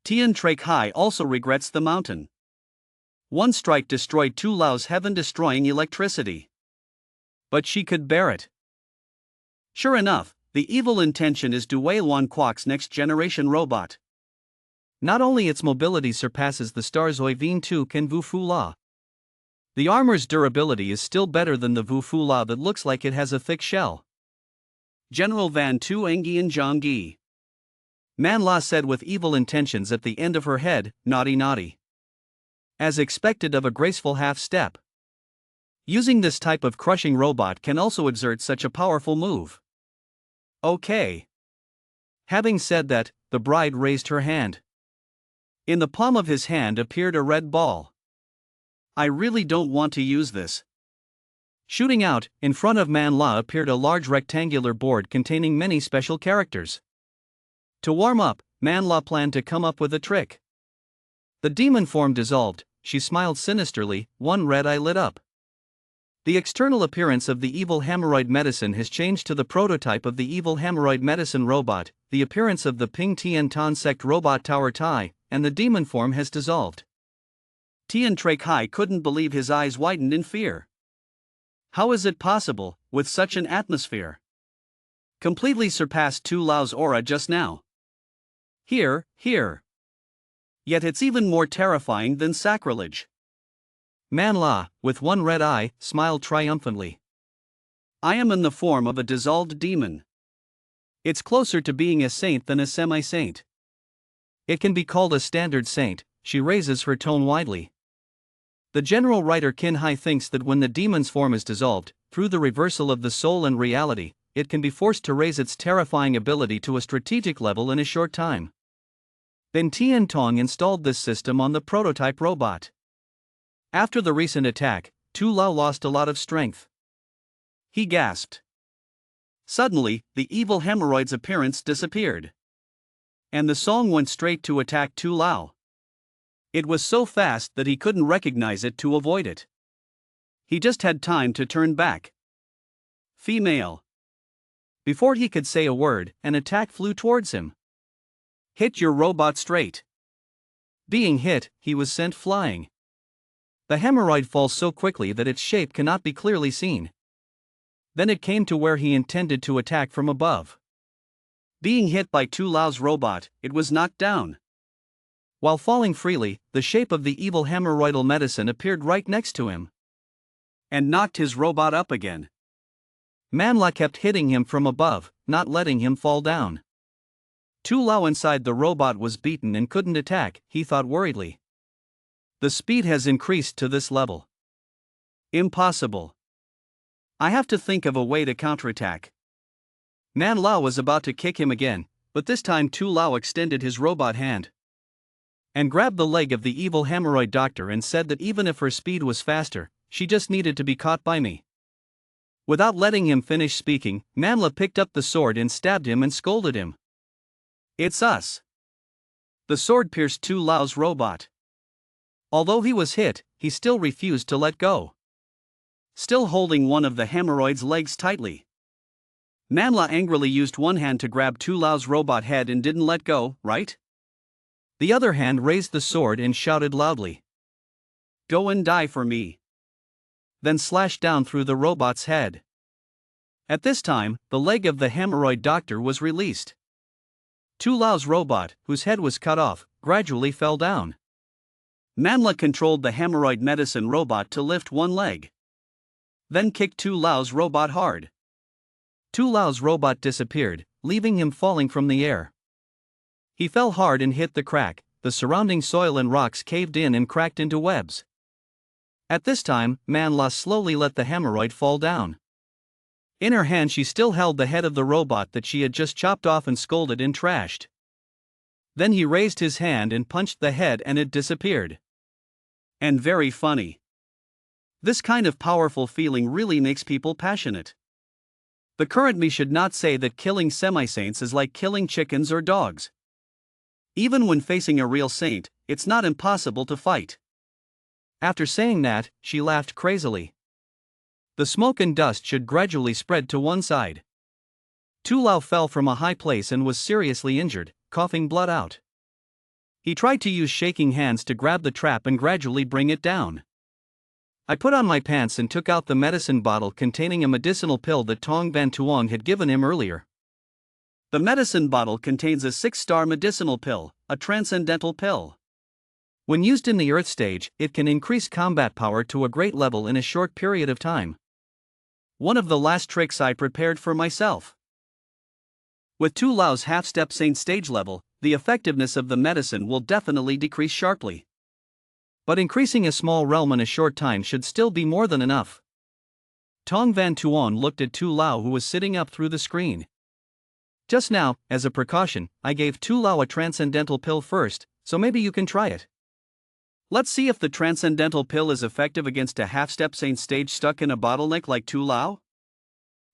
Tian Trai-kai also regrets the mountain. One strike destroyed Tu Lao's heaven-destroying electricity. But she could bear it. Sure enough, the evil intention is Dui Wan Kwok's next-generation robot. Not only its mobility surpasses the Star's Oi Vien Tu Ken Vu Fu La. The armor's durability is still better than the Vu Fu La that looks like it has a thick shell. General Van Tuong Zhongyi. MANHUA said with evil intentions at the end of her head, naughty. As expected of a graceful half-step. Using this type of crushing robot can also exert such a powerful move. Okay. Having said that, the bride raised her hand. In the palm of his hand appeared a red ball. I really don't want to use this. Shooting out, in front of MANHUA appeared a large rectangular board containing many special characters. To warm up, MANHUA planned to come up with a trick. The demon form dissolved, she smiled sinisterly, one red eye lit up. The external appearance of the evil hemorrhoid medicine has changed to the prototype of the evil hemorrhoid medicine robot, the appearance of the Ping Tian Tan sect robot Tower Tai, and the demon form has dissolved. Tian Trai-kai couldn't believe his eyes widened in fear. How is it possible, with such an atmosphere? Completely surpassed Tu Lao's aura just now. Here. Yet it's even more terrifying than sacrilege. Manhwa, with one red eye, smiled triumphantly. I am in the form of a dissolved demon. It's closer to being a saint than a semi-saint. It can be called a standard saint, she raises her tone widely. The general writer Kin Hai thinks that when the demon's form is dissolved, through the reversal of the soul and reality, it can be forced to raise its terrifying ability to a strategic level in a short time. Then Tian Tong installed this system on the prototype robot. After the recent attack, Tu Lao lost a lot of strength. He gasped. Suddenly, the evil hemorrhoid's appearance disappeared. And the song went straight to attack Tu Lao. It was so fast that he couldn't recognize it to avoid it. He just had time to turn back. Female. Before he could say a word, an attack flew towards him. Hit your robot straight. Being hit, he was sent flying. The hemorrhoid falls so quickly that its shape cannot be clearly seen. Then it came to where he intended to attack from above. Being hit by Tu Lao's robot, it was knocked down. While falling freely, the shape of the evil hemorrhoidal medicine appeared right next to him. And knocked his robot up again. Manhwa kept hitting him from above, not letting him fall down. Tu Lao inside the robot was beaten and couldn't attack, he thought worriedly. The speed has increased to this level. Impossible. I have to think of a way to counterattack. Manhwa was about to kick him again, but this time Tu Lao extended his robot hand and grabbed the leg of the evil hemorrhoid doctor and said that even if her speed was faster, she just needed to be caught by me. Without letting him finish speaking, Manhwa picked up the sword and stabbed him and scolded him. It's us. The sword pierced Tu Lao's robot. Although he was hit, he still refused to let go. Still holding one of the hemorrhoid's legs tightly. Manhwa angrily used one hand to grab Tu Lao's robot head and didn't let go, right? The other hand raised the sword and shouted loudly. Go and die for me. Then slashed down through the robot's head. At this time, the leg of the hemorrhoid doctor was released. Tu Lao's robot, whose head was cut off, gradually fell down. Manhwa controlled the hemorrhoid medicine robot to lift one leg. Then kicked Tu Lao's robot hard. Tu Lao's robot disappeared, leaving him falling from the air. He fell hard and hit the crack, the surrounding soil and rocks caved in and cracked into webs. At this time, Manhwa slowly let the hemorrhoid fall down. In her hand she still held the head of the robot that she had just chopped off and scolded and trashed. Then he raised his hand and punched the head and it disappeared. And very funny. This kind of powerful feeling really makes people passionate. The current me should not say that killing semi-saints is like killing chickens or dogs. Even when facing a real saint, it's not impossible to fight. After saying that, she laughed crazily. The smoke and dust should gradually spread to one side. Tu Lao fell from a high place and was seriously injured, coughing blood out. He tried to use shaking hands to grab the trap and gradually bring it down. I put on my pants and took out the medicine bottle containing a medicinal pill that Tong Van Tuong had given him earlier. The medicine bottle contains a 6-star medicinal pill, a transcendental pill. When used in the Earth stage, it can increase combat power to a great level in a short period of time. One of the last tricks I prepared for myself. With Tu Lao's half-step saint stage level, the effectiveness of the medicine will definitely decrease sharply. But increasing a small realm in a short time should still be more than enough. Tong Van Tuong looked at Tu Lao, who was sitting up through the screen. Just now, as a precaution, I gave Tu Lao a transcendental pill first, so maybe you can try it. Let's see if the transcendental pill is effective against a half-step saint stage stuck in a bottleneck like Tu Lao.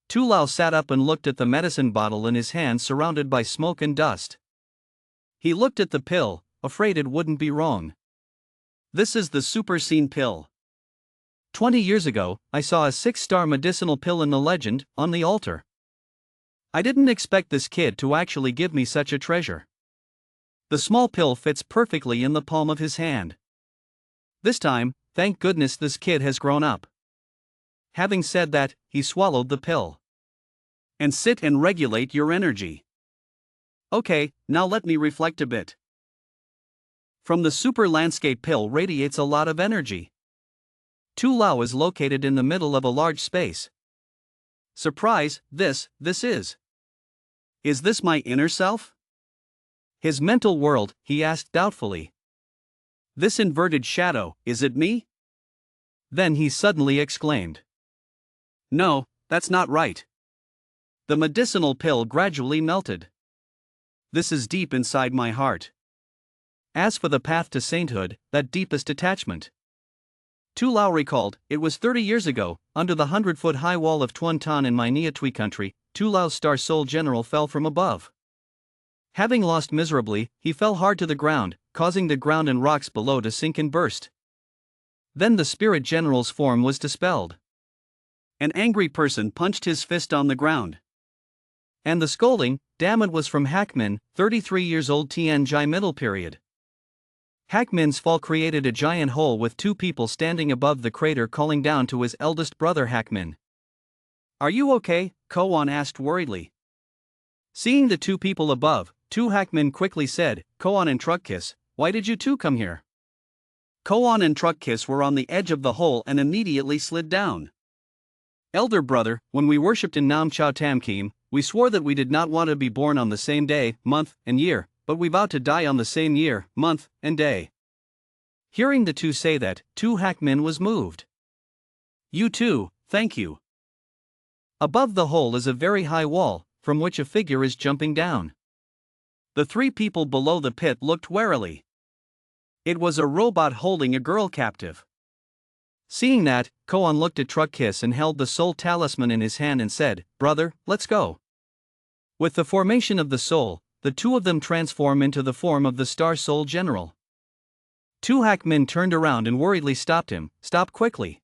Tu Lao sat up and looked at the medicine bottle in his hand surrounded by smoke and dust. He looked at the pill, afraid it wouldn't be wrong. This is the Super Scene pill. 20 years ago, I saw a 6-star medicinal pill in the legend, on the altar. I didn't expect this kid to actually give me such a treasure. The small pill fits perfectly in the palm of his hand. This time, thank goodness this kid has grown up. Having said that, he swallowed the pill. And sit and regulate your energy. Okay, now let me reflect a bit. From the super landscape pill radiates a lot of energy. Tu Lao is located in the middle of a large space. Surprise, this is. Is this my inner self? His mental world, he asked doubtfully. This inverted shadow, is it me? Then he suddenly exclaimed. No, that's not right. The medicinal pill gradually melted. This is deep inside my heart. As for the path to sainthood, that deepest attachment. Tu Lao recalled, it was 30 years ago, under the 100-foot-high wall of Tuan Tan in my Niatui country, Tu Lao's star soul general fell from above. Having lost miserably, he fell hard to the ground, causing the ground and rocks below to sink and burst. Then the spirit general's form was dispelled. An angry person punched his fist on the ground. And the scolding, damn it, was from Hackman, 33 years old. Tianjai middle period. Hackman's fall created a giant hole with two people standing above the crater calling down to his eldest brother Hackman. Are you okay? Koan asked worriedly. Seeing the two people above, Tu Hackman quickly said, Koan and Truckkiss, why did you two come here? Koan and Truckkiss were on the edge of the hole and immediately slid down. Elder brother, when we worshipped in Nam Chao Tam Kim, we swore that we did not want to be born on the same day, month, and year, but we vowed to die on the same year, month, and day. Hearing the two say that, Tu Hackman was moved. You too, thank you. Above the hole is a very high wall, from which a figure is jumping down. The three people below the pit looked warily. It was a robot holding a girl captive. Seeing that, Koan looked at Truckkiss and held the soul talisman in his hand and said, Brother, let's go. With the formation of the soul, the two of them transform into the form of the star soul general. Tu Hackman turned around and worriedly stopped him. Stop quickly.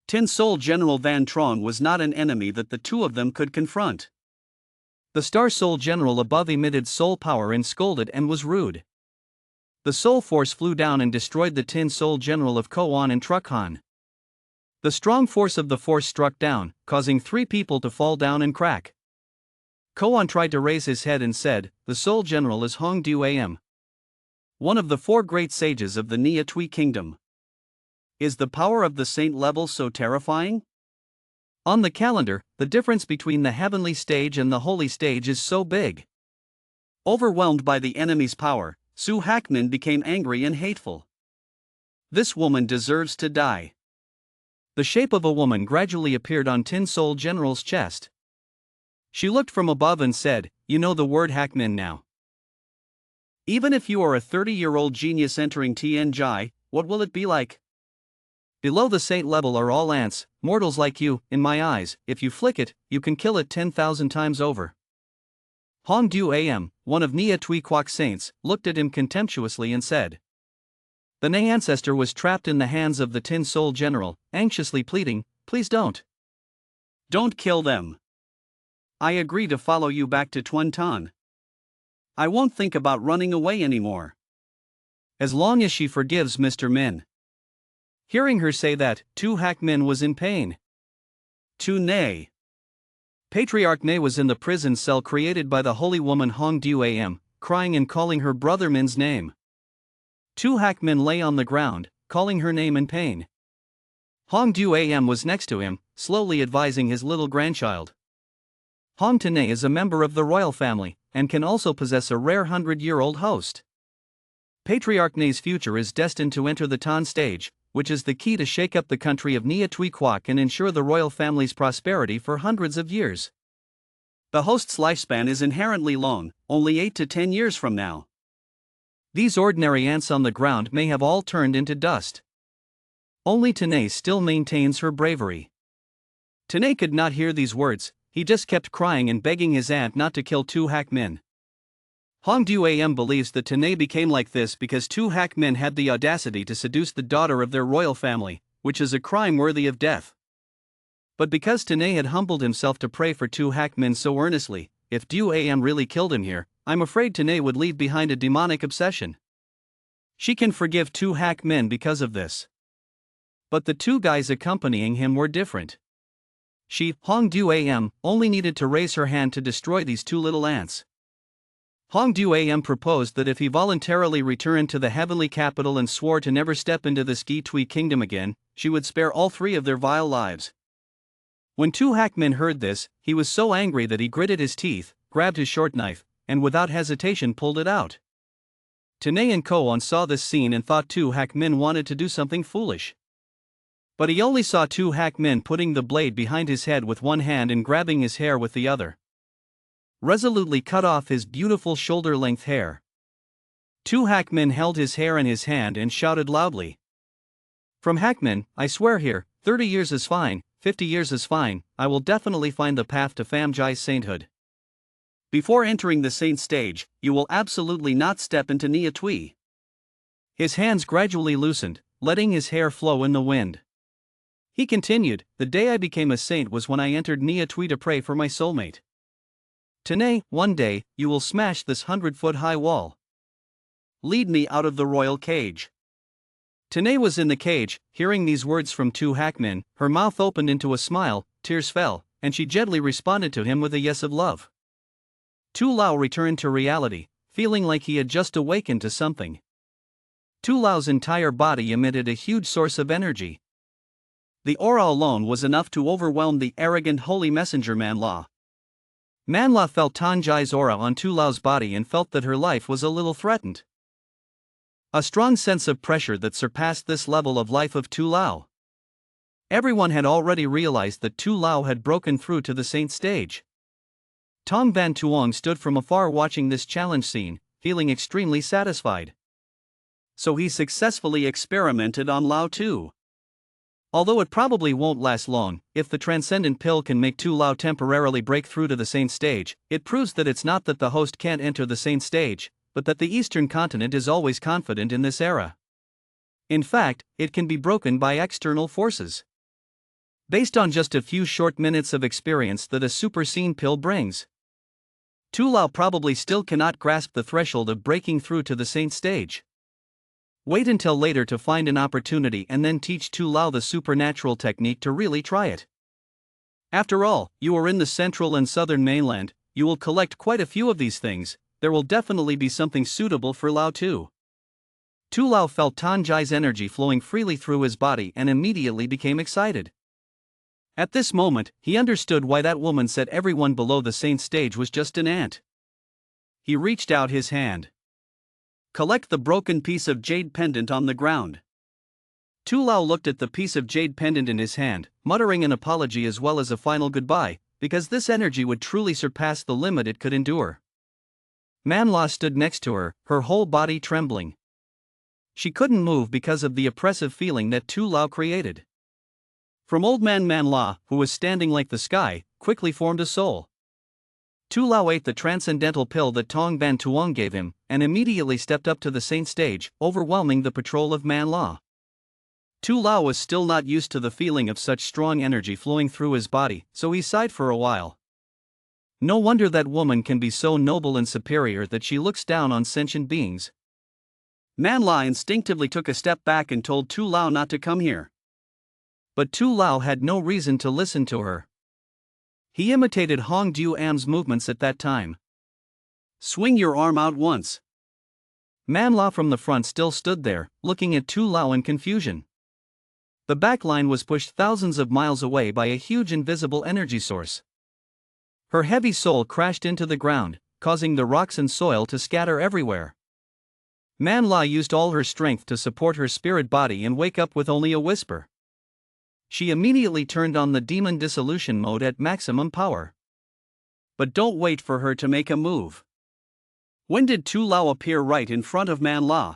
Tin Soul General Van Trong was not an enemy that the two of them could confront. The star soul general above emitted soul power and scolded and was rude. The soul force flew down and destroyed the Tin Soul General of Koan and Truckhan. The strong force of the force struck down, causing three people to fall down and crack. Koan tried to raise his head and said, The Soul General is Hong Du Am, one of the four great sages of the Niatui kingdom. Is the power of the saint level so terrifying? On the calendar, the difference between the heavenly stage and the holy stage is so big. Overwhelmed by the enemy's power, Su Hackman became angry and hateful. This woman deserves to die. The shape of a woman gradually appeared on Tin Soul General's chest. She looked from above and said, You know the word Hackman now. Even if you are a 30-year-old genius entering Tianjai, what will it be like? Below the saint level are all ants, mortals like you. In my eyes, if you flick it, you can kill it 10,000 times over. Hong Du Am, one of Niatui Kwok's saints, looked at him contemptuously and said. The Ne ancestor was trapped in the hands of the Tin Soul General, anxiously pleading, Please don't. Don't kill them. I agree to follow you back to Tuan Tan. I won't think about running away anymore. As long as she forgives Mr. Min. Hearing her say that, Tu Hackman was in pain. Tu Ne. Patriarch Ne was in the prison cell created by the holy woman Hong Du Am, crying and calling her brother Min's name. Tu Hackman lay on the ground, calling her name in pain. Hong Du Am was next to him, slowly advising his little grandchild. Hong Tene is a member of the royal family, and can also possess a rare 100-year-old host. Patriarch Ne's future is destined to enter the Tan stage, which is the key to shake up the country of Niatui Kwok and ensure the royal family's prosperity for hundreds of years. The host's lifespan is inherently long, only 8 to 10 years from now. These ordinary ants on the ground may have all turned into dust. Only Tene still maintains her bravery. Tene could not hear these words, he just kept crying and begging his aunt not to kill Tu Hackman. Hong Du Am believes that Tene became like this because Tu Hackman had the audacity to seduce the daughter of their royal family, which is a crime worthy of death. But because Tene had humbled himself to pray for Tu Hackman so earnestly, if Du Am really killed him here, I'm afraid Tene would leave behind a demonic obsession. She can forgive Tu Hackman because of this. But the two guys accompanying him were different. She, Hong Du Am, only needed to raise her hand to destroy these two little ants. Hongdu proposed that if he voluntarily returned to the heavenly capital and swore to never step into the Ski Tui kingdom again, she would spare all three of their vile lives. When Tu Hackmin heard this, he was so angry that he gritted his teeth, grabbed his short knife, and without hesitation pulled it out. Tenay and Koon saw this scene and thought Tu Hackmin wanted to do something foolish. But he only saw Tu Hackmin putting the blade behind his head with one hand and grabbing his hair with the other. Resolutely cut off his beautiful shoulder-length hair. Tu Hackmin held his hair in his hand and shouted loudly. From Hackmin, I swear here, 30 years is fine, 50 years is fine, I will definitely find the path to Famjai's sainthood. Before entering the saint stage, you will absolutely not step into Nia Tui. His hands gradually loosened, letting his hair flow in the wind. He continued, the day I became a saint was when I entered Nia Tui to pray for my soulmate. Tenay, one day, you will smash this 100-foot-high wall. Lead me out of the royal cage. Tenay was in the cage, hearing these words from Tu Hackmin, her mouth opened into a smile, tears fell, and she gently responded to him with a yes of love. Tu Lao returned to reality, feeling like he had just awakened to something. Tu Lao's entire body emitted a huge source of energy. The aura alone was enough to overwhelm the arrogant holy messenger Manhwa. Manhwa felt Tanjai's aura on Tu Lao's body and felt that her life was a little threatened. A strong sense of pressure that surpassed this level of life of Tu Lao. Everyone had already realized that Tu Lao had broken through to the saint stage. Tong Van Tuong stood from afar watching this challenge scene, feeling extremely satisfied. So he successfully experimented on Lao too. Although it probably won't last long, if the transcendent pill can make Tu Lao temporarily break through to the saint stage, it proves that it's not that the host can't enter the saint stage, but that the Eastern continent is always confident in this era. In fact, it can be broken by external forces. Based on just a few short minutes of experience that a super scene pill brings. Tu Lao probably still cannot grasp the threshold of breaking through to the saint stage. Wait until later to find an opportunity and then teach Tu Lao the supernatural technique to really try it. After all, you are in the central and southern mainland, you will collect quite a few of these things, there will definitely be something suitable for Lao too. Tu Lao felt Tanjai's energy flowing freely through his body and immediately became excited. At this moment, he understood why that woman said everyone below the saint stage was just an ant. He reached out his hand. Collect the broken piece of jade pendant on the ground. Tu Lao looked at the piece of jade pendant in his hand, muttering an apology as well as a final goodbye, because this energy would truly surpass the limit it could endure. Manhwa stood next to her, her whole body trembling. She couldn't move because of the oppressive feeling that Tu Lao created. From old man Manhwa, who was standing like the sky, quickly formed a soul. Tu Lao ate the transcendental pill that Tong Van Tuong gave him, and immediately stepped up to the saint stage, overwhelming the patrol of Manhwa. Tu Lao was still not used to the feeling of such strong energy flowing through his body, so he sighed for a while. No wonder that woman can be so noble and superior that she looks down on sentient beings. Manhwa instinctively took a step back and told Tu Lao not to come here. But Tu Lao had no reason to listen to her. He imitated Hongdu Am's movements at that time. Swing your arm out once. Manhwa from the front still stood there, looking at Tu Lao in confusion. The back line was pushed thousands of miles away by a huge invisible energy source. Her heavy soul crashed into the ground, causing the rocks and soil to scatter everywhere. Manhwa used all her strength to support her spirit body and wake up with only a whisper. She immediately turned on the demon dissolution mode at maximum power. But don't wait for her to make a move. When did Tu Lao appear right in front of Manhwa?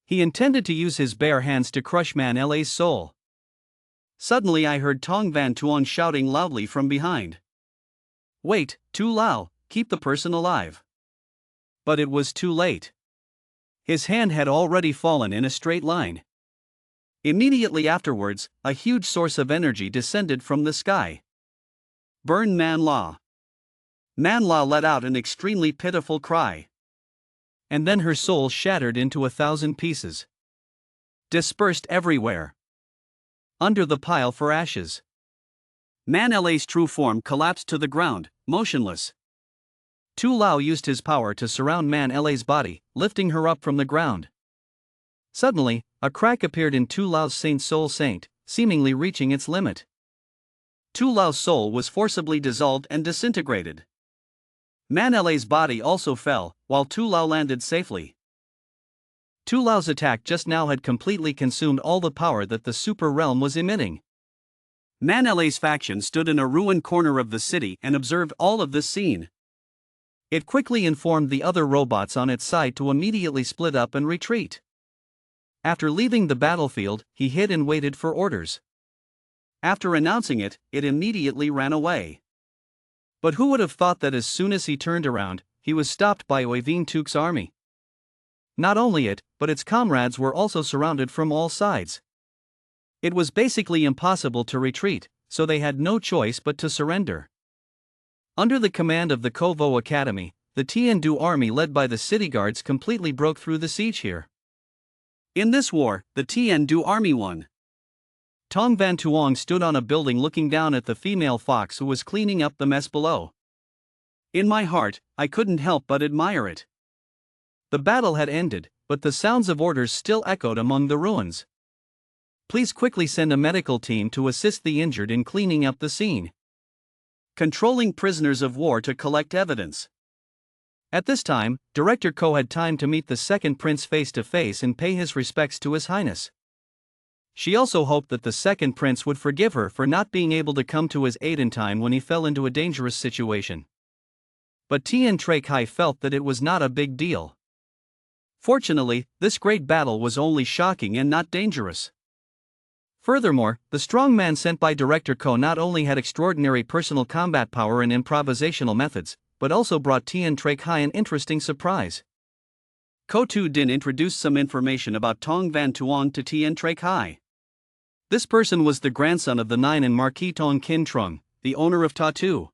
He intended to use his bare hands to crush Manhwa's soul. Suddenly I heard Tong Van Tuong shouting loudly from behind. Wait, Tu Lao, keep the person alive. But it was too late. His hand had already fallen in a straight line. Immediately afterwards, a huge source of energy descended from the sky. Burn Manhwa. Manhwa let out an extremely pitiful cry. And then her soul shattered into 1,000 pieces. Dispersed everywhere. Under the pile for ashes. Manhwa's true form collapsed to the ground, motionless. Tu Lao used his power to surround Man La's body, lifting her up from the ground. Suddenly, a crack appeared in Tu Lao's soul saint, seemingly reaching its limit. Tu Lao's soul was forcibly dissolved and disintegrated. Man La's body also fell, while Tu Lao landed safely. Tu Lao's attack just now had completely consumed all the power that the super realm was emitting. Man La's faction stood in a ruined corner of the city and observed all of this scene. It quickly informed the other robots on its side to immediately split up and retreat. After leaving the battlefield, he hid and waited for orders. After announcing it, it immediately ran away. But who would have thought that as soon as he turned around, he was stopped by Oiveen Tuk's army? Not only it, but its comrades were also surrounded from all sides. It was basically impossible to retreat, so they had no choice but to surrender. Under the command of the Kovo Academy, the Tiandu army led by the city guards completely broke through the siege here. In this war, the Tiandu army won. Tong Van Tuong stood on a building looking down at the female fox who was cleaning up the mess below. In my heart, I couldn't help but admire it. The battle had ended, but the sounds of orders still echoed among the ruins. Please quickly send a medical team to assist the injured in cleaning up the scene. Controlling prisoners of war to collect evidence. At this time, Director Ko had time to meet the second prince face to face and pay his respects to His Highness. She also hoped that the second prince would forgive her for not being able to come to his aid in time when he fell into a dangerous situation. But Tian Tre Kai felt that it was not a big deal. Fortunately, this great battle was only shocking and not dangerous. Furthermore, the strong man sent by Director Ko not only had extraordinary personal combat power and improvisational methods, but also brought Tian Tre Kai an interesting surprise. Ko Tu Din introduced some information about Tong Van Tuong to Tian Tre Kai. This person was the grandson of the Nine and Marquis Tong Kin Trung, the owner of Tatu.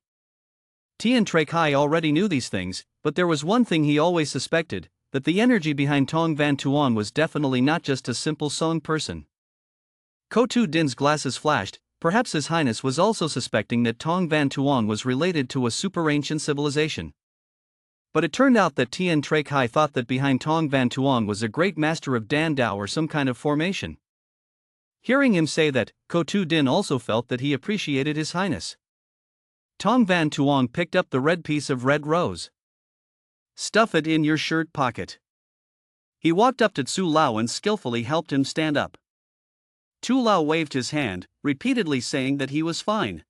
Tian Tre Kai already knew these things, but there was one thing he always suspected, that the energy behind Tong Van Tuong was definitely not just a simple Song person. Ko Tu Din's glasses flashed. Perhaps His Highness was also suspecting that Tong Van Tuong was related to a super-ancient civilization. But it turned out that Tian Tre Kai thought that behind Tong Van Tuong was a great master of Dan Dao or some kind of formation. Hearing him say that, Ko Tu Din also felt that he appreciated His Highness. Tong Van Tuong picked up the red piece of red rose. Stuff it in your shirt pocket. He walked up to Tsu Lao and skillfully helped him stand up. Tu Lao waved his hand, repeatedly saying that he was fine.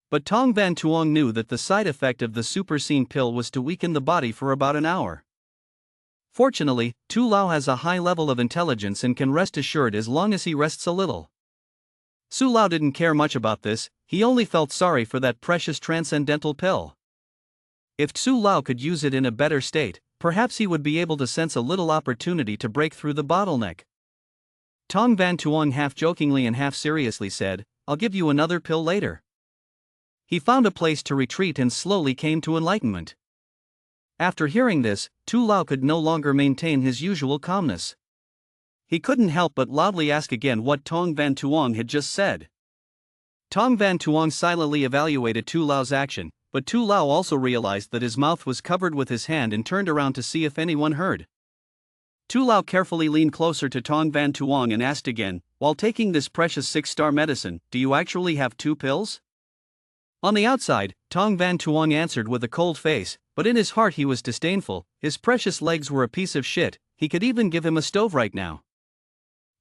But Tong Van Tuong knew that the side effect of the super scene pill was to weaken the body for about an hour. Fortunately, Tu Lao has a high level of intelligence and can rest assured as long as he rests a little. Tsu Lao didn't care much about this, he only felt sorry for that precious transcendental pill. If Tsu Lao could use it in a better state, perhaps he would be able to sense a little opportunity to break through the bottleneck. Tong Van Tuong half-jokingly and half-seriously said, "I'll give you another pill later." He found a place to retreat and slowly came to enlightenment. After hearing this, Tu Lao could no longer maintain his usual calmness. He couldn't help but loudly ask again what Tong Van Tuong had just said. Tong Van Tuong silently evaluated Tu Lao's action, but Tu Lao also realized that his mouth was covered with his hand and turned around to see if anyone heard. Tu Lao carefully leaned closer to Tong Van Tuong and asked again, "While taking this precious 6-star medicine, do you actually have 2 pills?" On the outside, Tong Van Tuong answered with a cold face, but in his heart he was disdainful. His precious legs were a piece of shit, he could even give him a stove right now.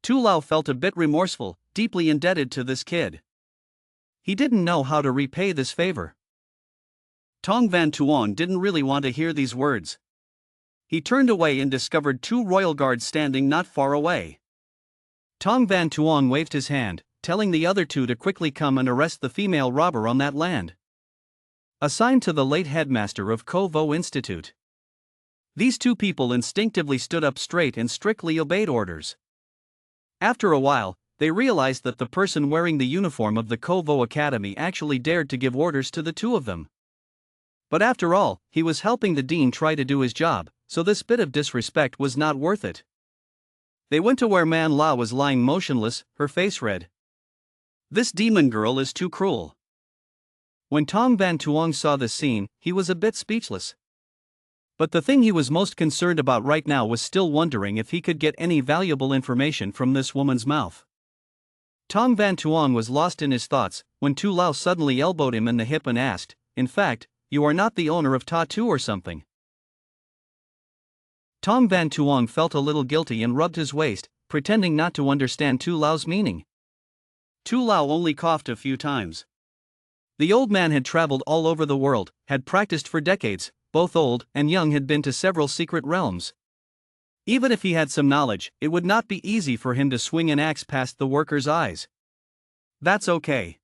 Tu Lao felt a bit remorseful, deeply indebted to this kid. He didn't know how to repay this favor. Tong Van Tuong didn't really want to hear these words. He turned away and discovered 2 royal guards standing not far away. Tong Van Tuong waved his hand, telling the other 2 to quickly come and arrest the female robber on that land. Assigned to the late headmaster of Kovo Institute. These 2 people instinctively stood up straight and strictly obeyed orders. After a while, they realized that the person wearing the uniform of the Kovo Academy actually dared to give orders to the 2 of them. But after all, he was helping the dean try to do his job, so this bit of disrespect was not worth it. They went to where MANHUA was lying motionless, her face red. This demon girl is too cruel. When Tong Van Tuong saw this scene, he was a bit speechless. But the thing he was most concerned about right now was still wondering if he could get any valuable information from this woman's mouth. Tong Van Tuong was lost in his thoughts when Tu Lao suddenly elbowed him in the hip and asked, "In fact, you are not the owner of Tattoo or something?" Tong Van Tuong felt a little guilty and rubbed his waist, pretending not to understand Tu Lao's meaning. Tu Lao only coughed a few times. The old man had traveled all over the world, had practiced for decades, both old and young had been to several secret realms. Even if he had some knowledge, it would not be easy for him to swing an axe past the worker's eyes. "That's okay.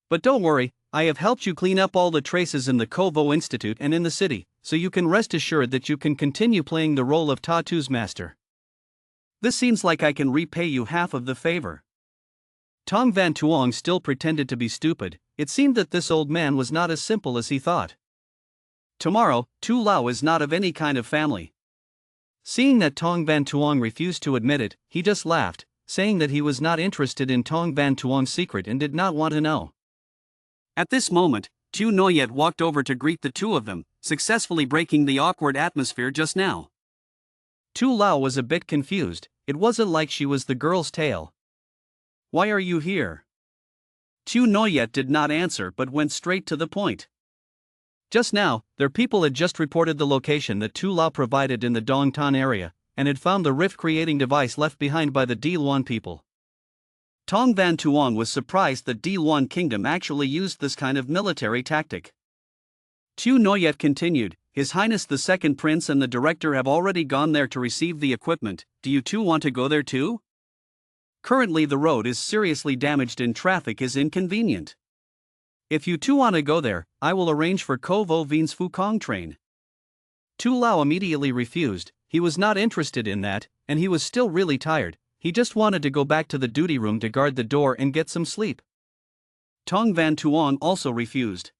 But don't worry, I have helped you clean up all the traces in the Kovo Institute and in the city, so you can rest assured that you can continue playing the role of Tattoo's master. This seems like I can repay you half of the favor." Tong Van Tuong still pretended to be stupid. It seemed that this old man was not as simple as he thought. "Tomorrow, Tu Lao is not of any kind of family." Seeing that Tong Van Tuong refused to admit it, he just laughed, saying that he was not interested in Tong Van Tuong's secret and did not want to know. At this moment, Tu Noyet walked over to greet the two of them, successfully breaking the awkward atmosphere just now. Tu Lao was a bit confused. It wasn't like she was the girl's tale. "Why are you here?" Tu Noyet did not answer but went straight to the point. Just now, their people had just reported the location that Tu Lao provided in the Dongtan area, and had found the rift-creating device left behind by the Diluan people. Tong Van Tuong was surprised that Diluan Kingdom actually used this kind of military tactic. Tu Noyet continued, "His Highness the Second Prince and the Director have already gone there to receive the equipment. Do you two want to go there too? Currently the road is seriously damaged and traffic is inconvenient. If you two want to go there, I will arrange for Kovo Vin's Fukong train." Tu Lao immediately refused. He was not interested in that, and he was still really tired. He just wanted to go back to the duty room to guard the door and get some sleep. Tong Van Tuong also refused.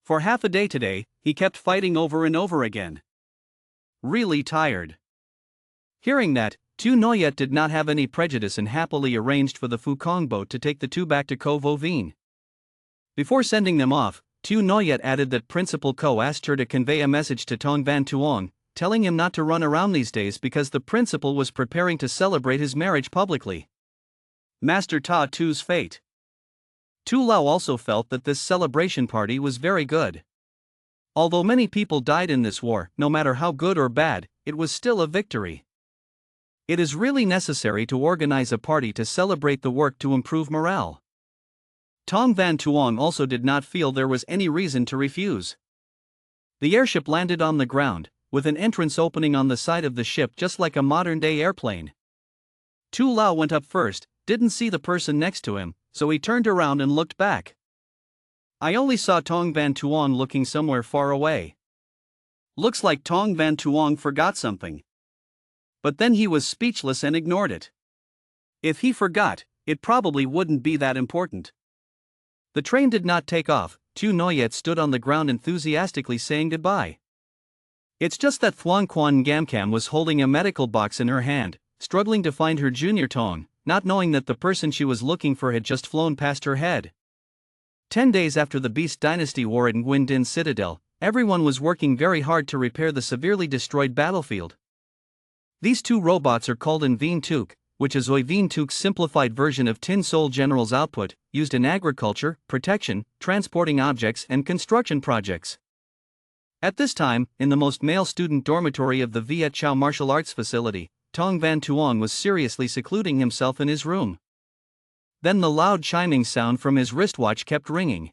For half a day today, he kept fighting over and over again. Really tired. Hearing that, Tu Noyet did not have any prejudice and happily arranged for the Fukong boat to take the two back to Kovo Vin. Before sending them off, Tu Noyet added that Principal Ko asked her to convey a message to Tong Van Tuong, telling him not to run around these days because the principal was preparing to celebrate his marriage publicly. Master Ta Tu's fate. Tu Lao also felt that this celebration party was very good. Although many people died in this war, no matter how good or bad, it was still a victory. It is really necessary to organize a party to celebrate the work to improve morale. Tong Van Tuong also did not feel there was any reason to refuse. The airship landed on the ground, with an entrance opening on the side of the ship just like a modern-day airplane. Tu Lao went up first, didn't see the person next to him, so he turned around and looked back. I only saw Tong Van Tuong looking somewhere far away. Looks like Tong Van Tuong forgot something. But then he was speechless and ignored it. If he forgot, it probably wouldn't be that important. The train did not take off. Tu Noyet stood on the ground enthusiastically saying goodbye. It's just that Thuong Quan Gamcam was holding a medical box in her hand, struggling to find her junior Tong, not knowing that the person she was looking for had just flown past her head. 10 days after the Beast Dynasty war in Nguyen Din Citadel, everyone was working very hard to repair the severely destroyed battlefield. These two robots are called in Vien Tuk, which is Oi Vien Tuk's simplified version of Tin Sol General's output, used in agriculture, protection, transporting objects and construction projects. At this time, in the most male student dormitory of the Viet Chau martial arts facility, Tong Van Tuong was seriously secluding himself in his room. Then the loud chiming sound from his wristwatch kept ringing.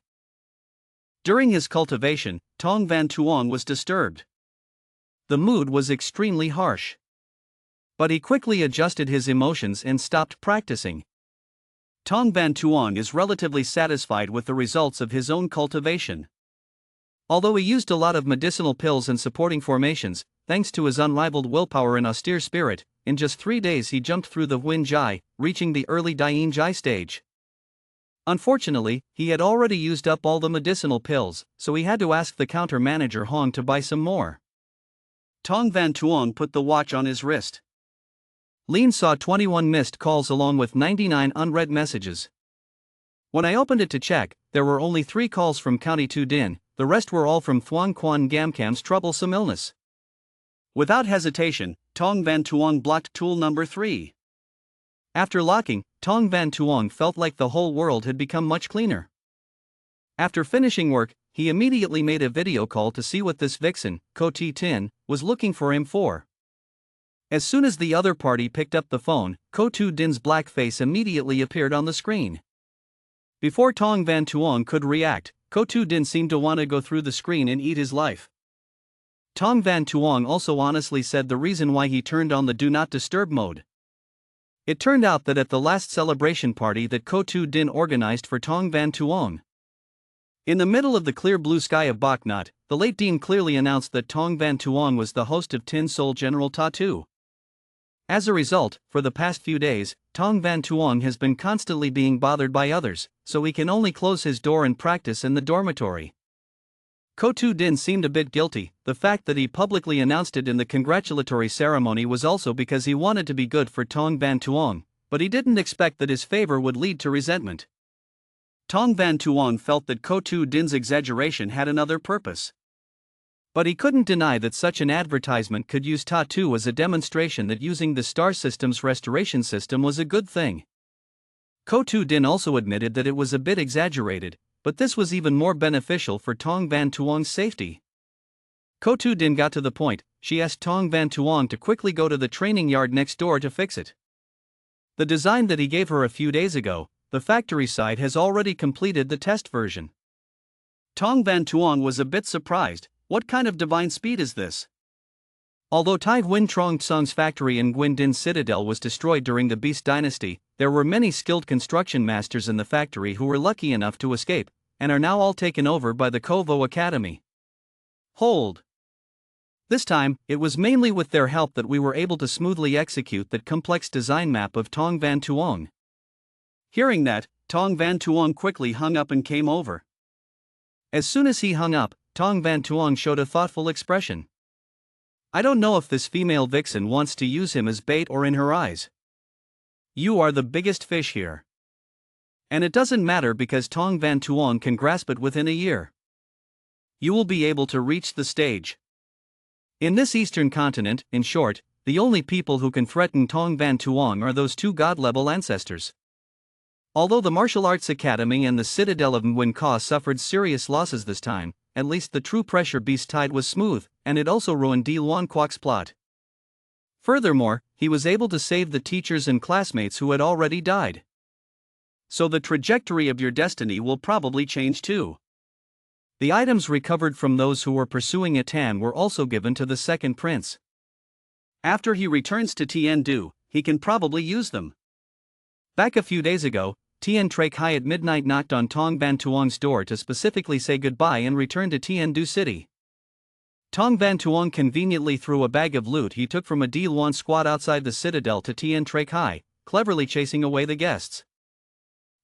During his cultivation, Tong Van Tuong was disturbed. The mood was extremely harsh. But he quickly adjusted his emotions and stopped practicing. Tong Van Tuong is relatively satisfied with the results of his own cultivation. Although he used a lot of medicinal pills and supporting formations, thanks to his unrivaled willpower and austere spirit, in just 3 days he jumped through the Huin Jai, reaching the early Dian Jai stage. Unfortunately, he had already used up all the medicinal pills, so he had to ask the counter manager Hong to buy some more. Tong Van Tuong put the watch on his wrist. Lin saw 21 missed calls along with 99 unread messages. When I opened it to check, there were only 3 calls from County Tu Din, the rest were all from Thuong Quan Gamkam's troublesome illness. Without hesitation, Tong Van Tuong blocked tool number 3. After locking, Tong Van Tuong felt like the whole world had become much cleaner. After finishing work, he immediately made a video call to see what this vixen, Ko Ti Tin, was looking for him for. As soon as the other party picked up the phone, Ko Tu Din's black face immediately appeared on the screen. Before Tong Van Tuong could react, Ko Tu Din seemed to want to go through the screen and eat his life. Tong Van Tuong also honestly said the reason why he turned on the Do Not Disturb mode. It turned out that at the last celebration party that Ko Tu Din organized for Tong Van Tuong, in the middle of the clear blue sky of Boknot, the late Dean clearly announced that Tong Van Tuong was the host of Tin Soul General Tattoo. As a result, for the past few days, Tong Van Tuong has been constantly being bothered by others, so he can only close his door and practice in the dormitory. Ko Tu Din seemed a bit guilty. The fact that he publicly announced it in the congratulatory ceremony was also because he wanted to be good for Tong Van Tuong, but he didn't expect that his favor would lead to resentment. Tong Van Tuong felt that Ko Tu Din's exaggeration had another purpose. But he couldn't deny that such an advertisement could use tattoo as a demonstration that using the star system's restoration system was a good thing. Ko Tu Din also admitted that it was a bit exaggerated, but this was even more beneficial for Tong Van Tuong's safety. Ko Tu Din got to the point. She asked Tong Van Tuong to quickly go to the training yard next door to fix it. The design that he gave her a few days ago, the factory side has already completed the test version. Tong Van Tuong was a bit surprised. What kind of divine speed is this? Although Tai Nguyen Trong Tsung's factory in Nguyen Din Citadel was destroyed during the Beast Dynasty, there were many skilled construction masters in the factory who were lucky enough to escape, and are now all taken over by the Kovo Academy. Hold. This time, it was mainly with their help that we were able to smoothly execute that complex design map of Tong Van Tuong. Hearing that, Tong Van Tuong quickly hung up and came over. As soon as he hung up, Tong Van Tuong showed a thoughtful expression. I don't know if this female vixen wants to use him as bait or in her eyes. You are the biggest fish here. And it doesn't matter because Tong Van Tuong can grasp it within a year. You will be able to reach the stage. In this eastern continent, in short, the only people who can threaten Tong Van Tuong are those two god-level ancestors. Although the Martial Arts Academy and the Citadel of Nguyen Ka suffered serious losses this time, at least the true pressure beast tide was smooth, and it also ruined Di Luan Kwok's plot. Furthermore, he was able to save the teachers and classmates who had already died. So the trajectory of your destiny will probably change too. The items recovered from those who were pursuing Atan were also given to the second prince. After he returns to Tien Du, he can probably use them. Back a few days ago, Tien Trek Hai at midnight knocked on Tong Van Tuong's door to specifically say goodbye and return to Tien Du City. Tong Van Tuong conveniently threw a bag of loot he took from a Di Luan squad outside the citadel to Tien Trek Hai, cleverly chasing away the guests.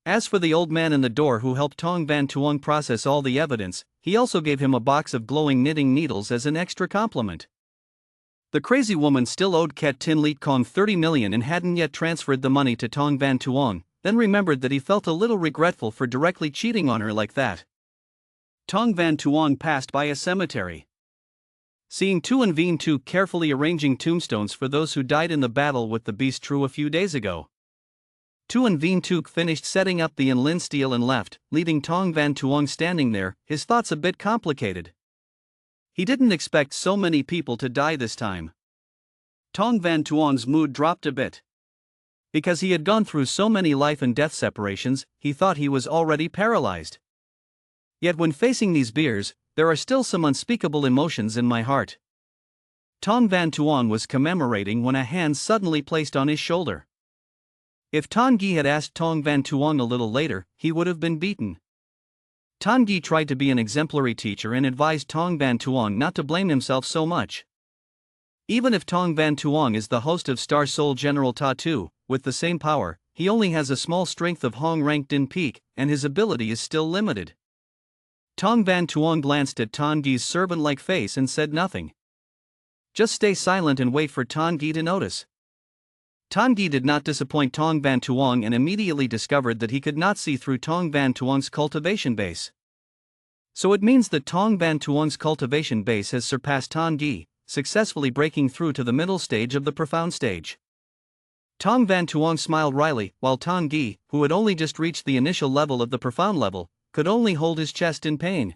As for the old man in the door who helped Tong Van Tuong process all the evidence, he also gave him a box of glowing knitting needles as an extra compliment. The crazy woman still owed Ket Tin Liet Kong 30 million and hadn't yet transferred the money to Tong Van Tuong, then remembered that he felt a little regretful for directly cheating on her like that. Tong Van Tuong passed by a cemetery. Seeing Tuan Vien Tu carefully arranging tombstones for those who died in the battle with the Beast True a few days ago. Tuan Vien Tu finished setting up the Enlin steel and left, leaving Tong Van Tuong standing there, his thoughts a bit complicated. He didn't expect so many people to die this time. Tong Van Tuong's mood dropped a bit. Because he had gone through so many life and death separations, he thought he was already paralyzed. Yet when facing these beers, there are still some unspeakable emotions in my heart. Tong Van Tuong was commemorating when a hand suddenly placed on his shoulder. If Tan Gi had asked Tong Van Tuong a little later, he would have been beaten. Tan Gi tried to be an exemplary teacher and advised Tong Van Tuong not to blame himself so much. Even if Tong Van Tuong is the host of Star Soul General Tattoo, with the same power, he only has a small strength of Hong Rank Din Peak, and his ability is still limited. Tong Van Tuong glanced at Tan Gi's servant-like face and said nothing. Just stay silent and wait for Tan Gi to notice. Tan Gi did not disappoint Tong Van Tuong and immediately discovered that he could not see through Tong Van Tuong's cultivation base. So it means that Tong Van Tuong's cultivation base has surpassed Tong Gi, successfully breaking through to the middle stage of the profound stage. Tong Van Tuong smiled wryly, while Tong Gi, who had only just reached the initial level of the profound level, could only hold his chest in pain.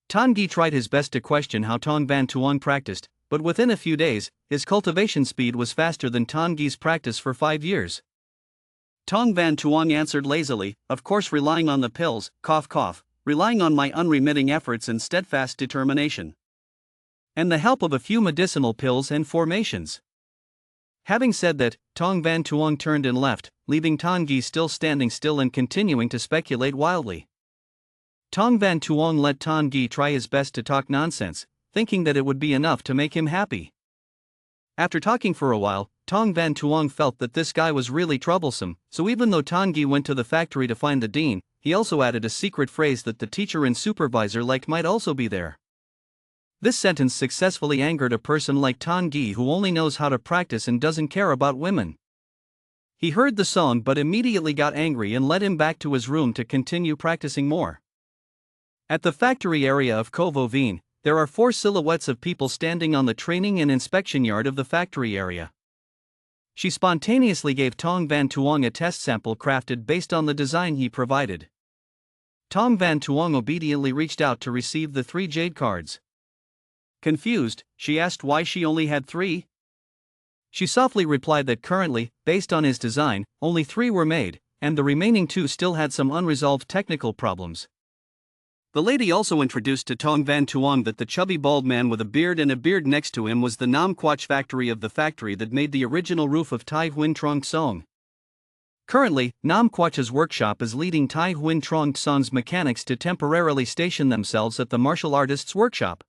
Tong Gi tried his best to question how Tong Van Tuong practiced, but within a few days, his cultivation speed was faster than Tong Gi's practice for 5 years. Tong Van Tuong answered lazily, of course relying on the pills, cough cough, relying on my unremitting efforts and steadfast determination. And the help of a few medicinal pills and formations. Having said that, Tong Van Tuong turned and left, leaving Tong Gi still standing still and continuing to speculate wildly. Tong Van Tuong let Tong Gi try his best to talk nonsense, thinking that it would be enough to make him happy. After talking for a while, Tong Van Tuong felt that this guy was really troublesome, so even though Tong Gi went to the factory to find the dean, he also added a secret phrase that the teacher and supervisor might also be there. This sentence successfully angered a person like Tong Gi, who only knows how to practice and doesn't care about women. He heard the song but immediately got angry and led him back to his room to continue practicing more. At the factory area of Kovo Veen, there are 4 silhouettes of people standing on the training and inspection yard of the factory area. She spontaneously gave Tong Van Tuong a test sample crafted based on the design he provided. Tong Van Tuong obediently reached out to receive the 3 jade cards. Confused, she asked why she only had 3. She softly replied that currently, based on his design, only 3 were made, and the remaining 2 still had some unresolved technical problems. The lady also introduced to Tong Van Tuong that the chubby bald man with a beard and a beard next to him was the Nam Quach factory of the factory that made the original roof of Tai Huyen Trong Song. Currently, Nam Quach's workshop is leading Tai Huyen Trong Song's mechanics to temporarily station themselves at the martial artist's workshop.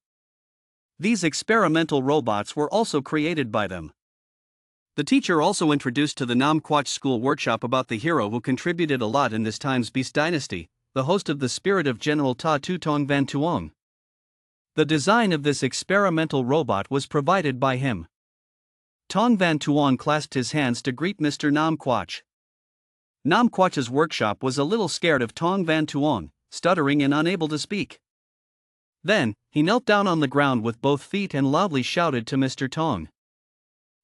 These experimental robots were also created by them. The teacher also introduced to the Nam Quach school workshop about the hero who contributed a lot in this time's Beast Dynasty, the host of the spirit of General Ta Tu Tong Van Tuong. The design of this experimental robot was provided by him. Tong Van Tuong clasped his hands to greet Mr. Nam Quach. Nam Quach's workshop was a little scared of Tong Van Tuong, stuttering and unable to speak. Then, he knelt down on the ground with both feet and loudly shouted to Mr. Tong.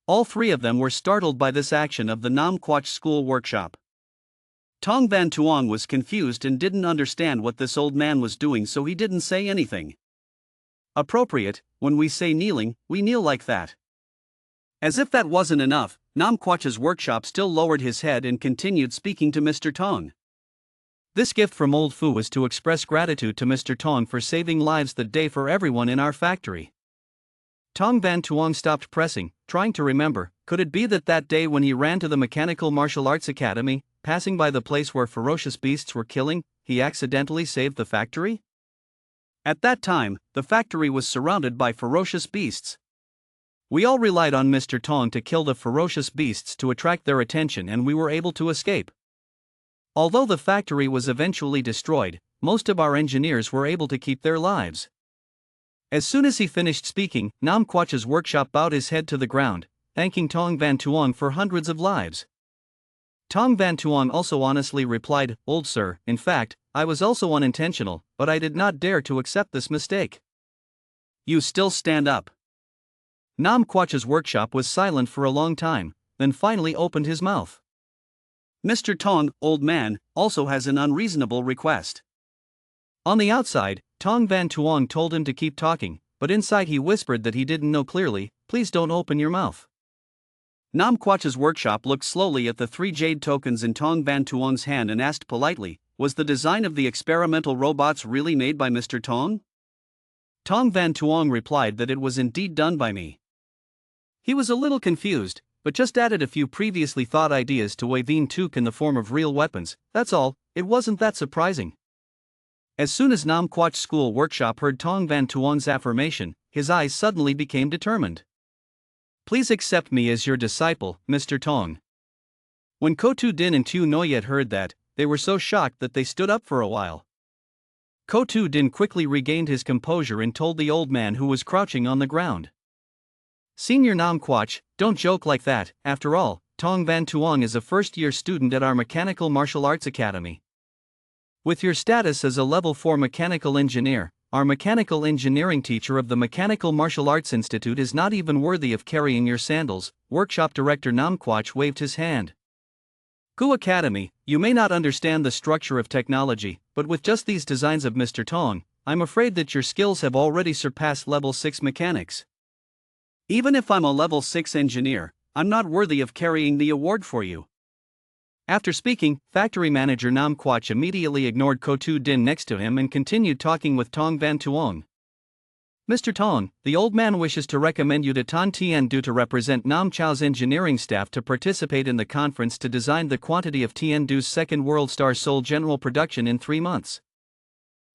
All 3 of them were startled by this action of the Nam Quach school workshop. Tong Van Tuong was confused and didn't understand what this old man was doing, so he didn't say anything. Appropriate, when we say kneeling, we kneel like that. As if that wasn't enough, Nam Quach's workshop still lowered his head and continued speaking to Mr. Tong. This gift from Old Fu was to express gratitude to Mr. Tong for saving lives that day for everyone in our factory. Tong Van Tuong stopped pressing, trying to remember, could it be that day when he ran to the Mechanical Martial Arts Academy, passing by the place where ferocious beasts were killing, he accidentally saved the factory? At that time, the factory was surrounded by ferocious beasts. We all relied on Mr. Tong to kill the ferocious beasts to attract their attention, and we were able to escape. Although the factory was eventually destroyed, most of our engineers were able to keep their lives. As soon as he finished speaking, Nam Quach's workshop bowed his head to the ground, thanking Tong Van Tuong for hundreds of lives. Tong Van Tuong also honestly replied, "Old sir, in fact, I was also unintentional, but I did not dare to accept this mistake." "You still stand up." Nam Quach's workshop was silent for a long time, then finally opened his mouth. "Mr. Tong, old man, also has an unreasonable request." On the outside, Tong Van Tuong told him to keep talking, but inside he whispered that he didn't know clearly, "Please don't open your mouth." Nam Quach's workshop looked slowly at the 3 jade tokens in Tong Van Tuong's hand and asked politely, "Was the design of the experimental robots really made by Mr. Tong?" Tong Van Tuong replied that it was indeed done by me. He was a little confused, but just added a few previously thought ideas to Wei Vien Tuk in the form of real weapons. That's all. It wasn't that surprising. As soon as Nam Quach school workshop heard Tong Van Tuong's affirmation, his eyes suddenly became determined. "Please accept me as your disciple, Mr. Tong." When Kotu Din and Tu Noyet heard that, they were so shocked that they stood up for a while. Kotu Din quickly regained his composure and told the old man who was crouching on the ground. "Senior Nam Quach, don't joke like that. After all, Tong Van Tuong is a first-year student at our Mechanical Martial Arts Academy. With your status as a level 4 mechanical engineer, our mechanical engineering teacher of the Mechanical Martial Arts Institute is not even worthy of carrying your sandals. Workshop director Namquach waved his hand. Gu Academy, you may not understand the structure of technology, but with just these designs of Mr. Tong, I'm afraid that your skills have already surpassed level 6 mechanics. Even if I'm a level 6 engineer, I'm not worthy of carrying the award for you. After speaking, factory manager Nam Quach immediately ignored Ko Tu Din next to him and continued talking with Tong Van Tuong. Mr. Tong, the old man wishes to recommend you to Tan Tien Du to represent Nam Chao's engineering staff to participate in the conference to design the quantity of Tien Du's second World Star Soul general production in 3 months.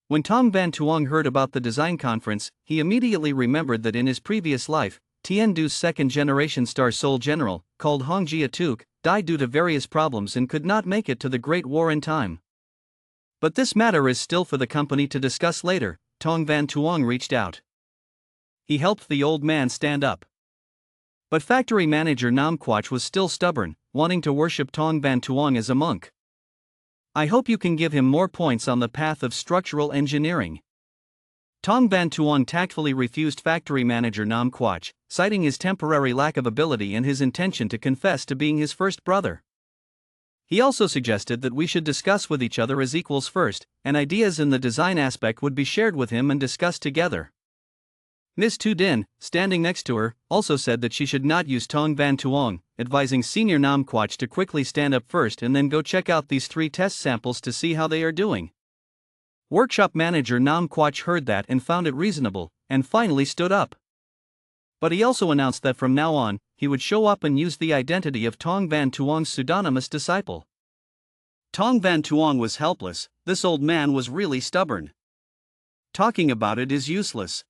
When Tong Van Tuong heard about the design conference, he immediately remembered that in his previous life, Tien Du's second-generation Star Soul General, called Hong Jia Tuk, died due to various problems and could not make it to the Great War in time. But this matter is still for the company to discuss later. Tong Van Tuong reached out. He helped the old man stand up. But factory manager Nam Quach was still stubborn, wanting to worship Tong Van Tuong as a monk. I hope you can give him more points on the path of structural engineering. Tong Van Tuong tactfully refused factory manager Nam Quach, citing his temporary lack of ability and his intention to confess to being his first brother. He also suggested that we should discuss with each other as equals first, and ideas in the design aspect would be shared with him and discussed together. Miss Tu Din, standing next to her, also said that she should not use Tong Van Tuong, advising senior Nam Quach to quickly stand up first and then go check out these 3 test samples to see how they are doing. Workshop manager Nam Quach heard that and found it reasonable, and finally stood up. But he also announced that from now on, he would show up and use the identity of Tong Van Tuong's pseudonymous disciple. Tong Van Tuong was helpless. This old man was really stubborn. Talking about it is useless.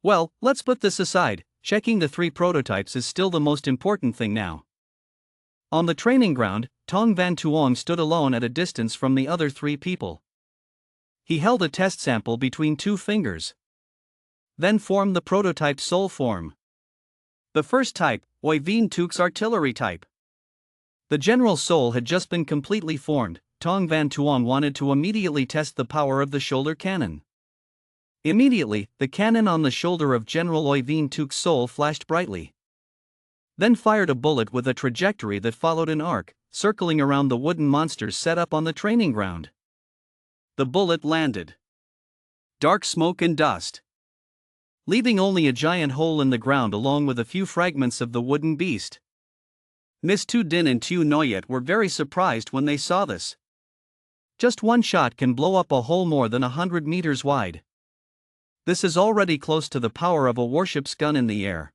Well, let's put this aside. Checking the 3 prototypes is still the most important thing now. On the training ground, Tong Van Tuong stood alone at a distance from the other 3 people. He held a test sample between 2 fingers. Then formed the prototype soul form. The first type, Oi Vien Tuk's artillery type. The general soul had just been completely formed. Tong Van Tuong wanted to immediately test the power of the shoulder cannon. Immediately, the cannon on the shoulder of General Oi Vien Tuk's soul flashed brightly. Then fired a bullet with a trajectory that followed an arc, circling around the wooden monsters set up on the training ground. The bullet landed. Dark smoke and dust, leaving only a giant hole in the ground along with a few fragments of the wooden beast. Miss Tu Din and Tu Noyet were very surprised when they saw this. Just one shot can blow up a hole more than 100 meters wide. This is already close to the power of a warship's gun in the air.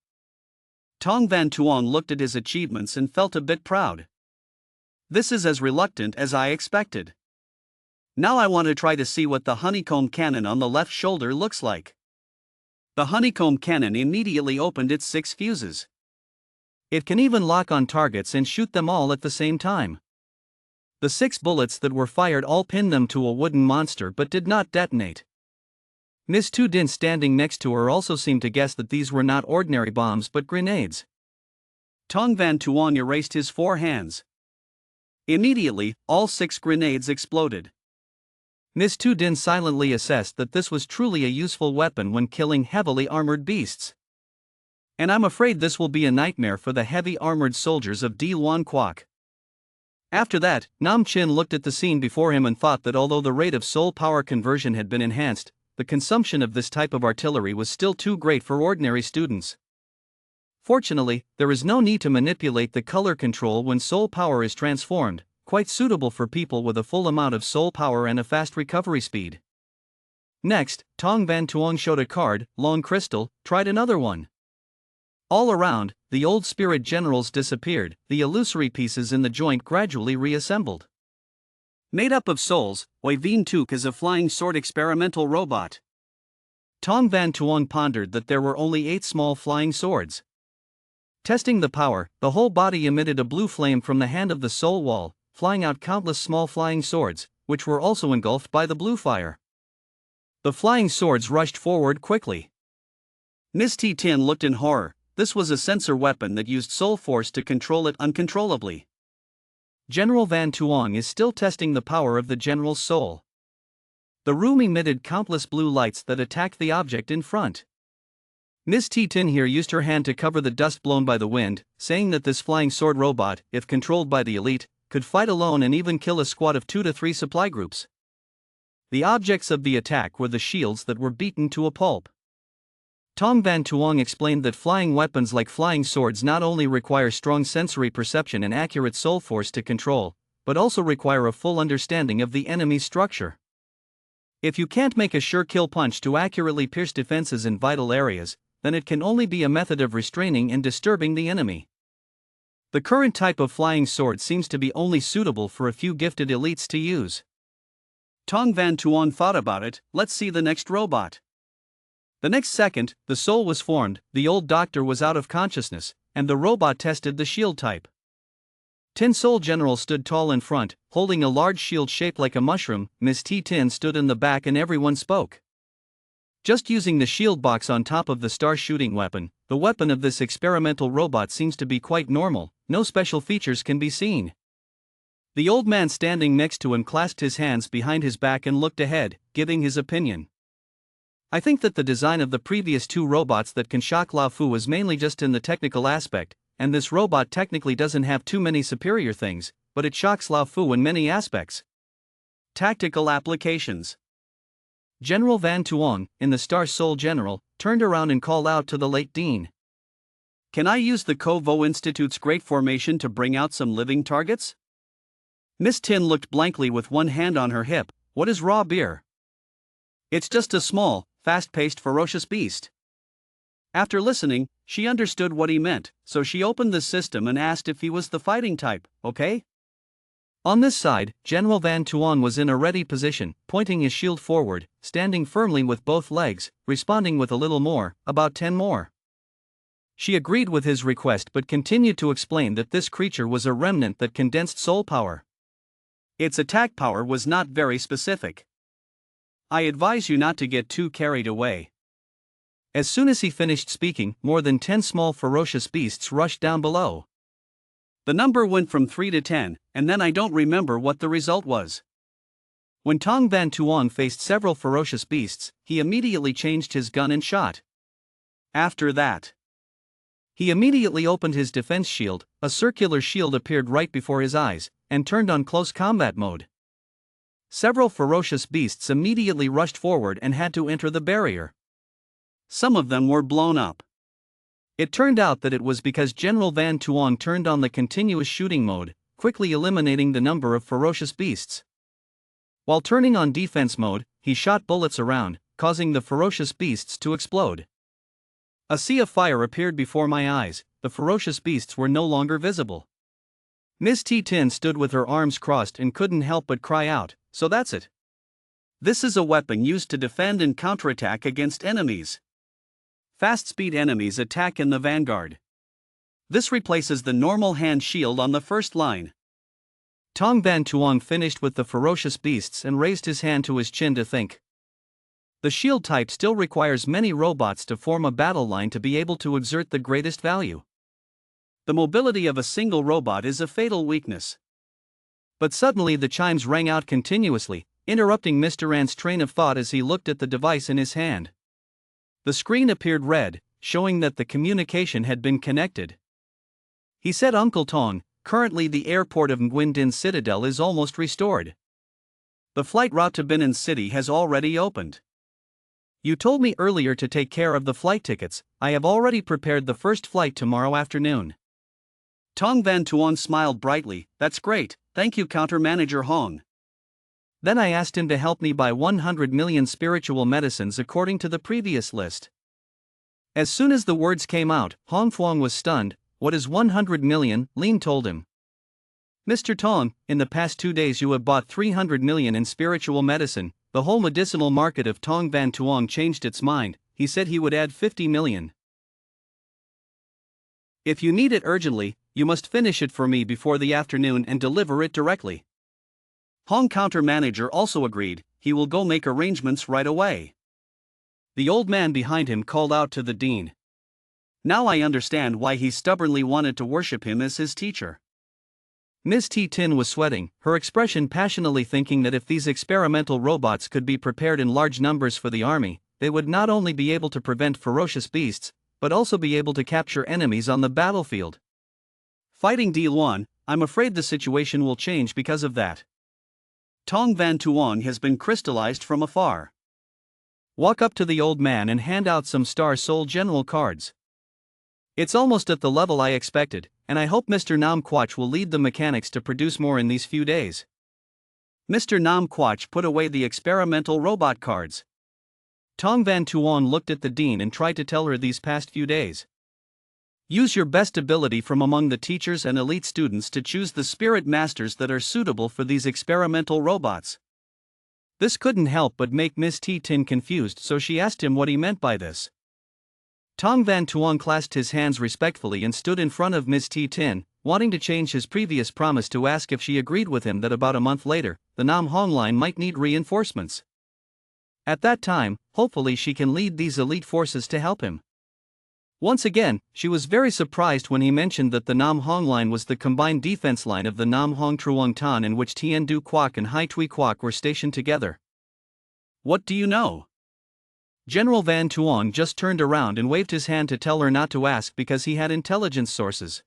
Tong Van Tuong looked at his achievements and felt a bit proud. This is as reluctant as I expected. Now I want to try to see what the honeycomb cannon on the left shoulder looks like. The honeycomb cannon immediately opened its 6 fuses. It can even lock on targets and shoot them all at the same time. The 6 bullets that were fired all pinned them to a wooden monster but did not detonate. Miss Tu Din standing next to her also seemed to guess that these were not ordinary bombs but grenades. Tong Van Tuong erased his 4 hands. Immediately, all 6 grenades exploded. Miss Tu Din silently assessed that this was truly a useful weapon when killing heavily armored beasts. And I'm afraid this will be a nightmare for the heavy armored soldiers of Di Luan Quoc. After that, Nam Chin looked at the scene before him and thought that although the rate of soul power conversion had been enhanced, the consumption of this type of artillery was still too great for ordinary students. Fortunately, there is no need to manipulate the color control when soul power is transformed, quite suitable for people with a full amount of soul power and a fast recovery speed. Next, Tong Van Tuong showed a card, Long Crystal, tried another one. All around, the old spirit generals disappeared, the illusory pieces in the joint gradually reassembled. Made up of souls, Oi Vien Tuk is a flying sword experimental robot. Tong Van Tuong pondered that there were only 8 small flying swords. Testing the power, the whole body emitted a blue flame from the hand of the soul wall, flying out countless small flying swords, which were also engulfed by the blue fire. The flying swords rushed forward quickly. Miss T Tin looked in horror. This was a sensor weapon that used soul force to control it uncontrollably. General Van Tuong is still testing the power of the general's soul. The room emitted countless blue lights that attacked the object in front. Miss T-Tin here used her hand to cover the dust blown by the wind, saying that this flying sword robot, if controlled by the elite, could fight alone and even kill a squad of 2 to 3 supply groups. The objects of the attack were the shields that were beaten to a pulp. Tong Van Tuong explained that flying weapons like flying swords not only require strong sensory perception and accurate soul force to control, but also require a full understanding of the enemy's structure. If you can't make a sure kill punch to accurately pierce defenses in vital areas, then it can only be a method of restraining and disturbing the enemy. The current type of flying sword seems to be only suitable for a few gifted elites to use. Tong Van Tuong thought about it. Let's see the next robot. The next second, the soul was formed, the old doctor was out of consciousness, and the robot tested the shield type. Tin Soul General stood tall in front, holding a large shield shaped like a mushroom. Miss T-Tin stood in the back and everyone spoke. Just using the shield box on top of the star shooting weapon, the weapon of this experimental robot seems to be quite normal, no special features can be seen. The old man standing next to him clasped his hands behind his back and looked ahead, giving his opinion. I think that the design of the previous 2 robots that can shock Lao Fu was mainly just in the technical aspect, and this robot technically doesn't have too many superior things, but it shocks Lao Fu in many aspects. Tactical applications. General Van Tuong, in the Star Soul General, turned around and called out to the late Dean. Can I use the Ko-Vo Institute's Great Formation to bring out some living targets? Miss Tin looked blankly with one hand on her hip. What is raw beer? It's just a small, fast-paced ferocious beast. After listening, she understood what he meant, so she opened the system and asked if he was the fighting type, okay? On this side, General Van Tuong was in a ready position, pointing his shield forward, standing firmly with both legs, responding with a little more, about 10 more. She agreed with his request but continued to explain that this creature was a remnant that condensed soul power. Its attack power was not very specific. I advise you not to get too carried away. As soon as he finished speaking, more than 10 small ferocious beasts rushed down below. The number went from 3 to 10, and then I don't remember what the result was. When Tong Van Tuong faced several ferocious beasts, he immediately changed his gun and shot. After that, he immediately opened his defense shield, a circular shield appeared right before his eyes, and turned on close combat mode. Several ferocious beasts immediately rushed forward and had to enter the barrier. Some of them were blown up. It turned out that it was because General Van Tuong turned on the continuous shooting mode, quickly eliminating the number of ferocious beasts. While turning on defense mode, he shot bullets around, causing the ferocious beasts to explode. A sea of fire appeared before my eyes, the ferocious beasts were no longer visible. Miss T-Tin stood with her arms crossed and couldn't help but cry out, "So that's it." This is a weapon used to defend and counterattack against enemies. Fast-speed enemies attack in the vanguard. This replaces the normal hand shield on the first line. Tong Van Tuong finished with the ferocious beasts and raised his hand to his chin to think. The shield type still requires many robots to form a battle line to be able to exert the greatest value. The mobility of a single robot is a fatal weakness. But suddenly the chimes rang out continuously, interrupting Mr. An's train of thought as he looked at the device in his hand. The screen appeared red, showing that the communication had been connected. He said, "Uncle Tong, currently the airport of Nguyen Din Citadel is almost restored. The flight route to Binan City has already opened. You told me earlier to take care of the flight tickets. I have already prepared the first flight tomorrow afternoon." Tong Van Tuong smiled brightly. "That's great, thank you, Counter Manager Hong." Then I asked him to help me buy 100 million spiritual medicines according to the previous list. As soon as the words came out, Hong Fuang was stunned. "What is 100 million? Lin told him. "Mr. Tong, in the past 2 days you have bought 300 million in spiritual medicine." The whole medicinal market of Tong Van Tuong changed its mind. He said he would add 50 million. "If you need it urgently, you must finish it for me before the afternoon and deliver it directly." Hong Counter Manager also agreed. He will go make arrangements right away. The old man behind him called out to the dean. Now I understand why he stubbornly wanted to worship him as his teacher. Ms. T-Tin was sweating, her expression passionately thinking that if these experimental robots could be prepared in large numbers for the army, they would not only be able to prevent ferocious beasts, but also be able to capture enemies on the battlefield. Fighting Deal 1, I'm afraid the situation will change because of that. Tong Van Tuong has been crystallized from afar. Walk up to the old man and hand out some Star Soul General cards. It's almost at the level I expected, and I hope Mr. Nam Quach will lead the mechanics to produce more in these few days. Mr. Nam Quach put away the experimental robot cards. Tong Van Tuong looked at the dean and tried to tell her these past few days. Use your best ability from among the teachers and elite students to choose the spirit masters that are suitable for these experimental robots. This couldn't help but make Miss T-Tin confused, so she asked him what he meant by this. Tong Van Tuong clasped his hands respectfully and stood in front of Miss T-Tin, wanting to change his previous promise to ask if she agreed with him that about a month later, the Nam Hong line might need reinforcements. At that time, hopefully she can lead these elite forces to help him. Once again, she was very surprised when he mentioned that the Nam Hong line was the combined defense line of the Nam Hong Truong Tan, in which Tien Du Quoc and Hai Tui Quoc were stationed together. What do you know? General Van Tuong just turned around and waved his hand to tell her not to ask because he had intelligence sources.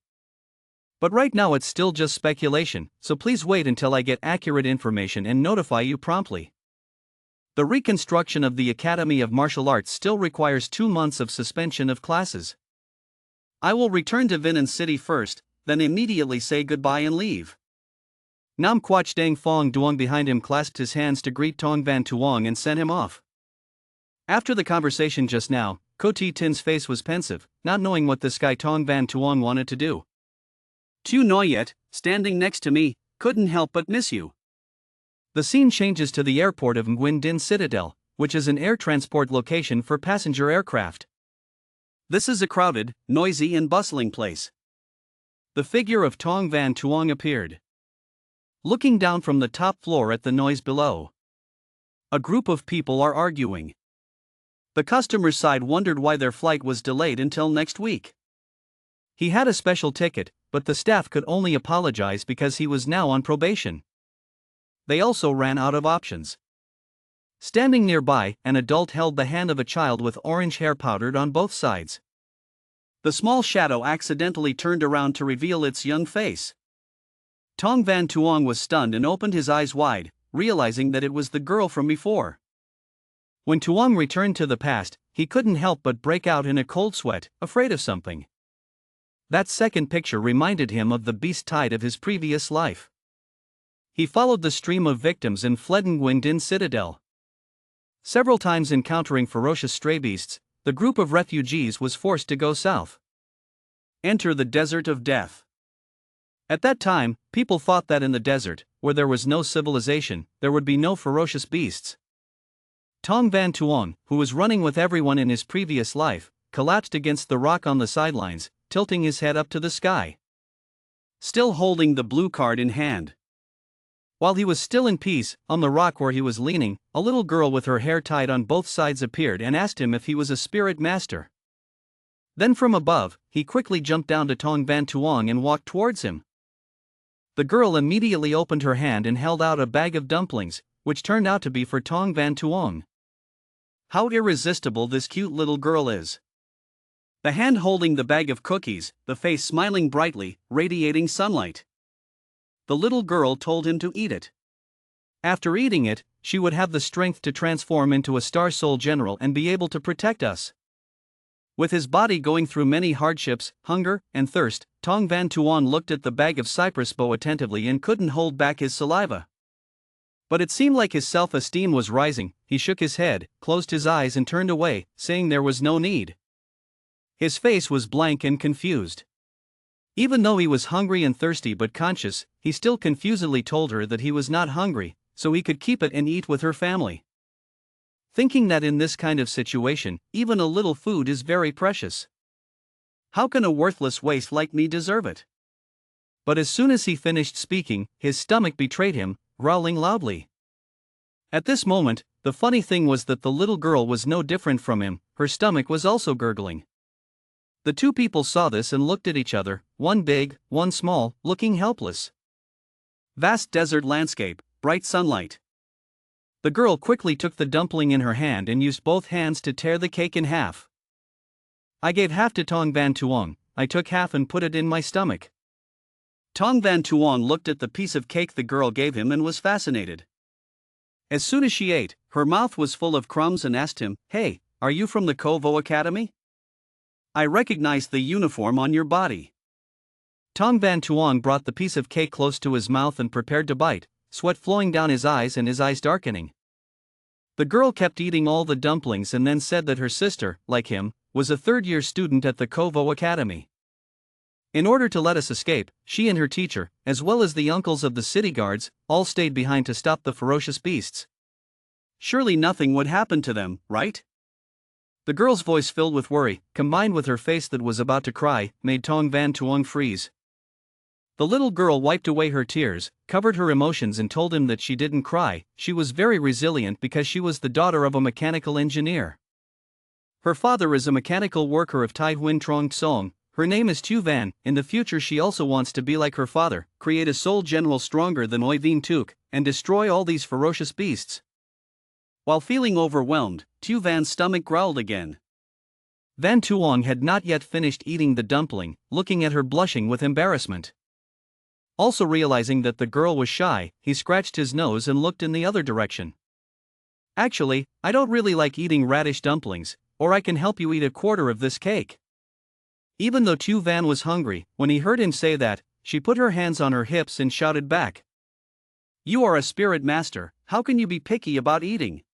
But right now it's still just speculation, so please wait until I get accurate information and notify you promptly. The reconstruction of the Academy of Martial Arts still requires 2 months of suspension of classes. I will return to Vinan City first, then immediately say goodbye and leave. Nam Quach Dang Fong Duong behind him clasped his hands to greet Tong Van Tuong and sent him off. After the conversation just now, Ko T-Tin's face was pensive, not knowing what this guy Tong Van Tuong wanted to do. Tu Noyet, standing next to me, couldn't help but miss you. The scene changes to the airport of Nguyen Din Citadel, which is an air transport location for passenger aircraft. This is a crowded, noisy and bustling place. The figure of Tong Van Tuong appeared, looking down from the top floor at the noise below. A group of people are arguing. The customer's side wondered why their flight was delayed until next week. He had a special ticket, but the staff could only apologize because he was now on probation. They also ran out of options. Standing nearby, an adult held the hand of a child with orange hair powdered on both sides. The small shadow accidentally turned around to reveal its young face. Tong Van Tuong was stunned and opened his eyes wide, realizing that it was the girl from before. When Tuong returned to the past, he couldn't help but break out in a cold sweat, afraid of something. That second picture reminded him of the beast tide of his previous life. He followed the stream of victims and fled Nguyen Din Citadel. Several times encountering ferocious stray beasts, the group of refugees was forced to go south. Enter the desert of death. At that time, people thought that in the desert, where there was no civilization, there would be no ferocious beasts. Tong Van Tuong, who was running with everyone in his previous life, collapsed against the rock on the sidelines, tilting his head up to the sky, still holding the blue card in hand. While he was still in peace, on the rock where he was leaning, a little girl with her hair tied on both sides appeared and asked him if he was a spirit master. Then from above, he quickly jumped down to Tong Van Tuong and walked towards him. The girl immediately opened her hand and held out a bag of dumplings, which turned out to be for Tong Van Tuong. How irresistible this cute little girl is. The hand holding the bag of cookies, the face smiling brightly, radiating sunlight. The little girl told him to eat it. After eating it, she would have the strength to transform into a Star Soul General and be able to protect us. With his body going through many hardships, hunger, and thirst, Tong Van Tuong looked at the bag of cypress bow attentively and couldn't hold back his saliva. But it seemed like his self-esteem was rising. He shook his head, closed his eyes and turned away, saying there was no need. His face was blank and confused. Even though he was hungry and thirsty but conscious, he still confusedly told her that he was not hungry, so he could keep it and eat with her family. Thinking that in this kind of situation, even a little food is very precious. How can a worthless waste like me deserve it? But as soon as he finished speaking, his stomach betrayed him, growling loudly. At this moment, the funny thing was that the little girl was no different from him, her stomach was also gurgling. The two people saw this and looked at each other, one big, one small, looking helpless. Vast desert landscape, bright sunlight. The girl quickly took the dumpling in her hand and used both hands to tear the cake in half. I gave half to Tong Van Tuong, I took half and put it in my stomach. Tong Van Tuong looked at the piece of cake the girl gave him and was fascinated. As soon as she ate, her mouth was full of crumbs and asked him, "Hey, are you from the Kovo Academy? I recognize the uniform on your body." Tong Van Tuong brought the piece of cake close to his mouth and prepared to bite, sweat flowing down his eyes and his eyes darkening. The girl kept eating all the dumplings and then said that her sister, like him, was a third-year student at the Kovo Academy. In order to let us escape, she and her teacher, as well as the uncles of the city guards, all stayed behind to stop the ferocious beasts. Surely nothing would happen to them, right? The girl's voice filled with worry, combined with her face that was about to cry, made Tong Van Tuong freeze. The little girl wiped away her tears, covered her emotions and told him that she didn't cry, she was very resilient because she was the daughter of a mechanical engineer. Her father is a mechanical worker of Tai Huyen Trong Song. Her name is Tu Van. In the future she also wants to be like her father, create a soul general stronger than Oi Vien Tuk, and destroy all these ferocious beasts. While feeling overwhelmed, Tu Van's stomach growled again. Van Tuong had not yet finished eating the dumpling, looking at her blushing with embarrassment. Also realizing that the girl was shy, he scratched his nose and looked in the other direction. "Actually, I don't really like eating radish dumplings, or I can help you eat a quarter of this cake." Even though Tu Van was hungry, when he heard him say that, she put her hands on her hips and shouted back. "You are a spirit master, how can you be picky about eating?"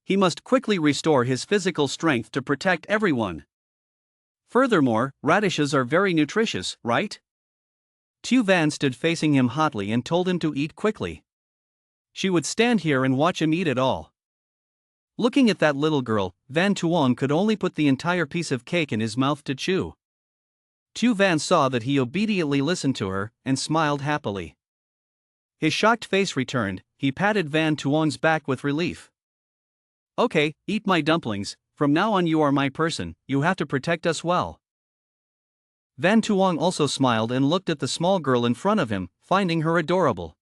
He must quickly restore his physical strength to protect everyone. Furthermore, radishes are very nutritious, right? Tu Van stood facing him hotly and told him to eat quickly. She would stand here and watch him eat it all. Looking at that little girl, Van Tuong could only put the entire piece of cake in his mouth to chew. Tu Van saw that he obediently listened to her, and smiled happily. His shocked face returned, he patted Van Tuong's back with relief. "Okay, eat my dumplings, from now on you are my person, you have to protect us well." Van Tuong also smiled and looked at the small girl in front of him, finding her adorable.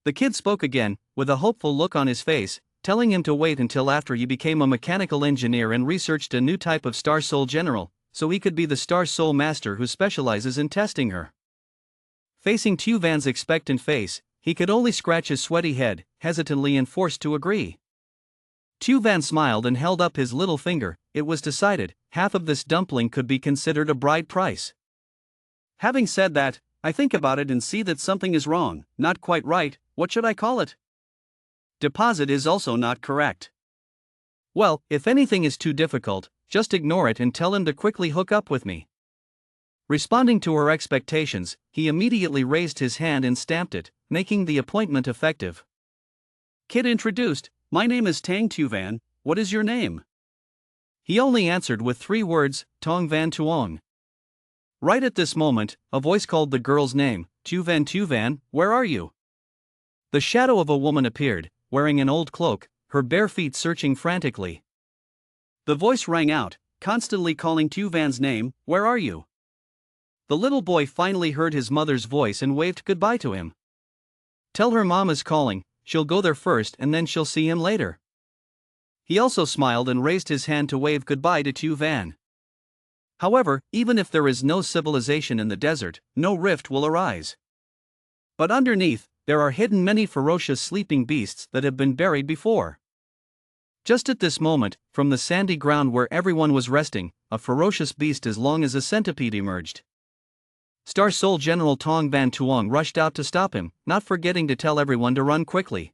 The kid spoke again, with a hopeful look on his face, telling him to wait until after he became a mechanical engineer and researched a new type of Star Soul General, so he could be the Star Soul Master who specializes in testing her. Facing Tu Van's expectant face, he could only scratch his sweaty head, hesitantly and forced to agree. Tu Van smiled and held up his little finger. It was decided, half of this dumpling could be considered a bride price. Having said that, I think about it and see that something is wrong, not quite right. What should I call it? Deposit is also not correct. Well, if anything is too difficult, just ignore it and tell him to quickly hook up with me. Responding to her expectations, he immediately raised his hand and stamped it, making the appointment effective. Kid introduced, "My name is Tang Tu Van, what is your name?" He only answered with 3 words, Tong Van Tuong. Right at this moment, a voice called the girl's name, Tu Van, where are you? The shadow of a woman appeared, wearing an old cloak, her bare feet searching frantically. The voice rang out, constantly calling Tu Van's name, "Where are you?" The little boy finally heard his mother's voice and waved goodbye to him. "Tell her mom is calling, she'll go there first and then she'll see him later." He also smiled and raised his hand to wave goodbye to Tu Van. However, even if there is no civilization in the desert, no rift will arise. But underneath, there are hidden many ferocious sleeping beasts that have been buried before. Just at this moment, from the sandy ground where everyone was resting, a ferocious beast as long as a centipede emerged. Star Soul General Tong Van Tuong rushed out to stop him, not forgetting to tell everyone to run quickly.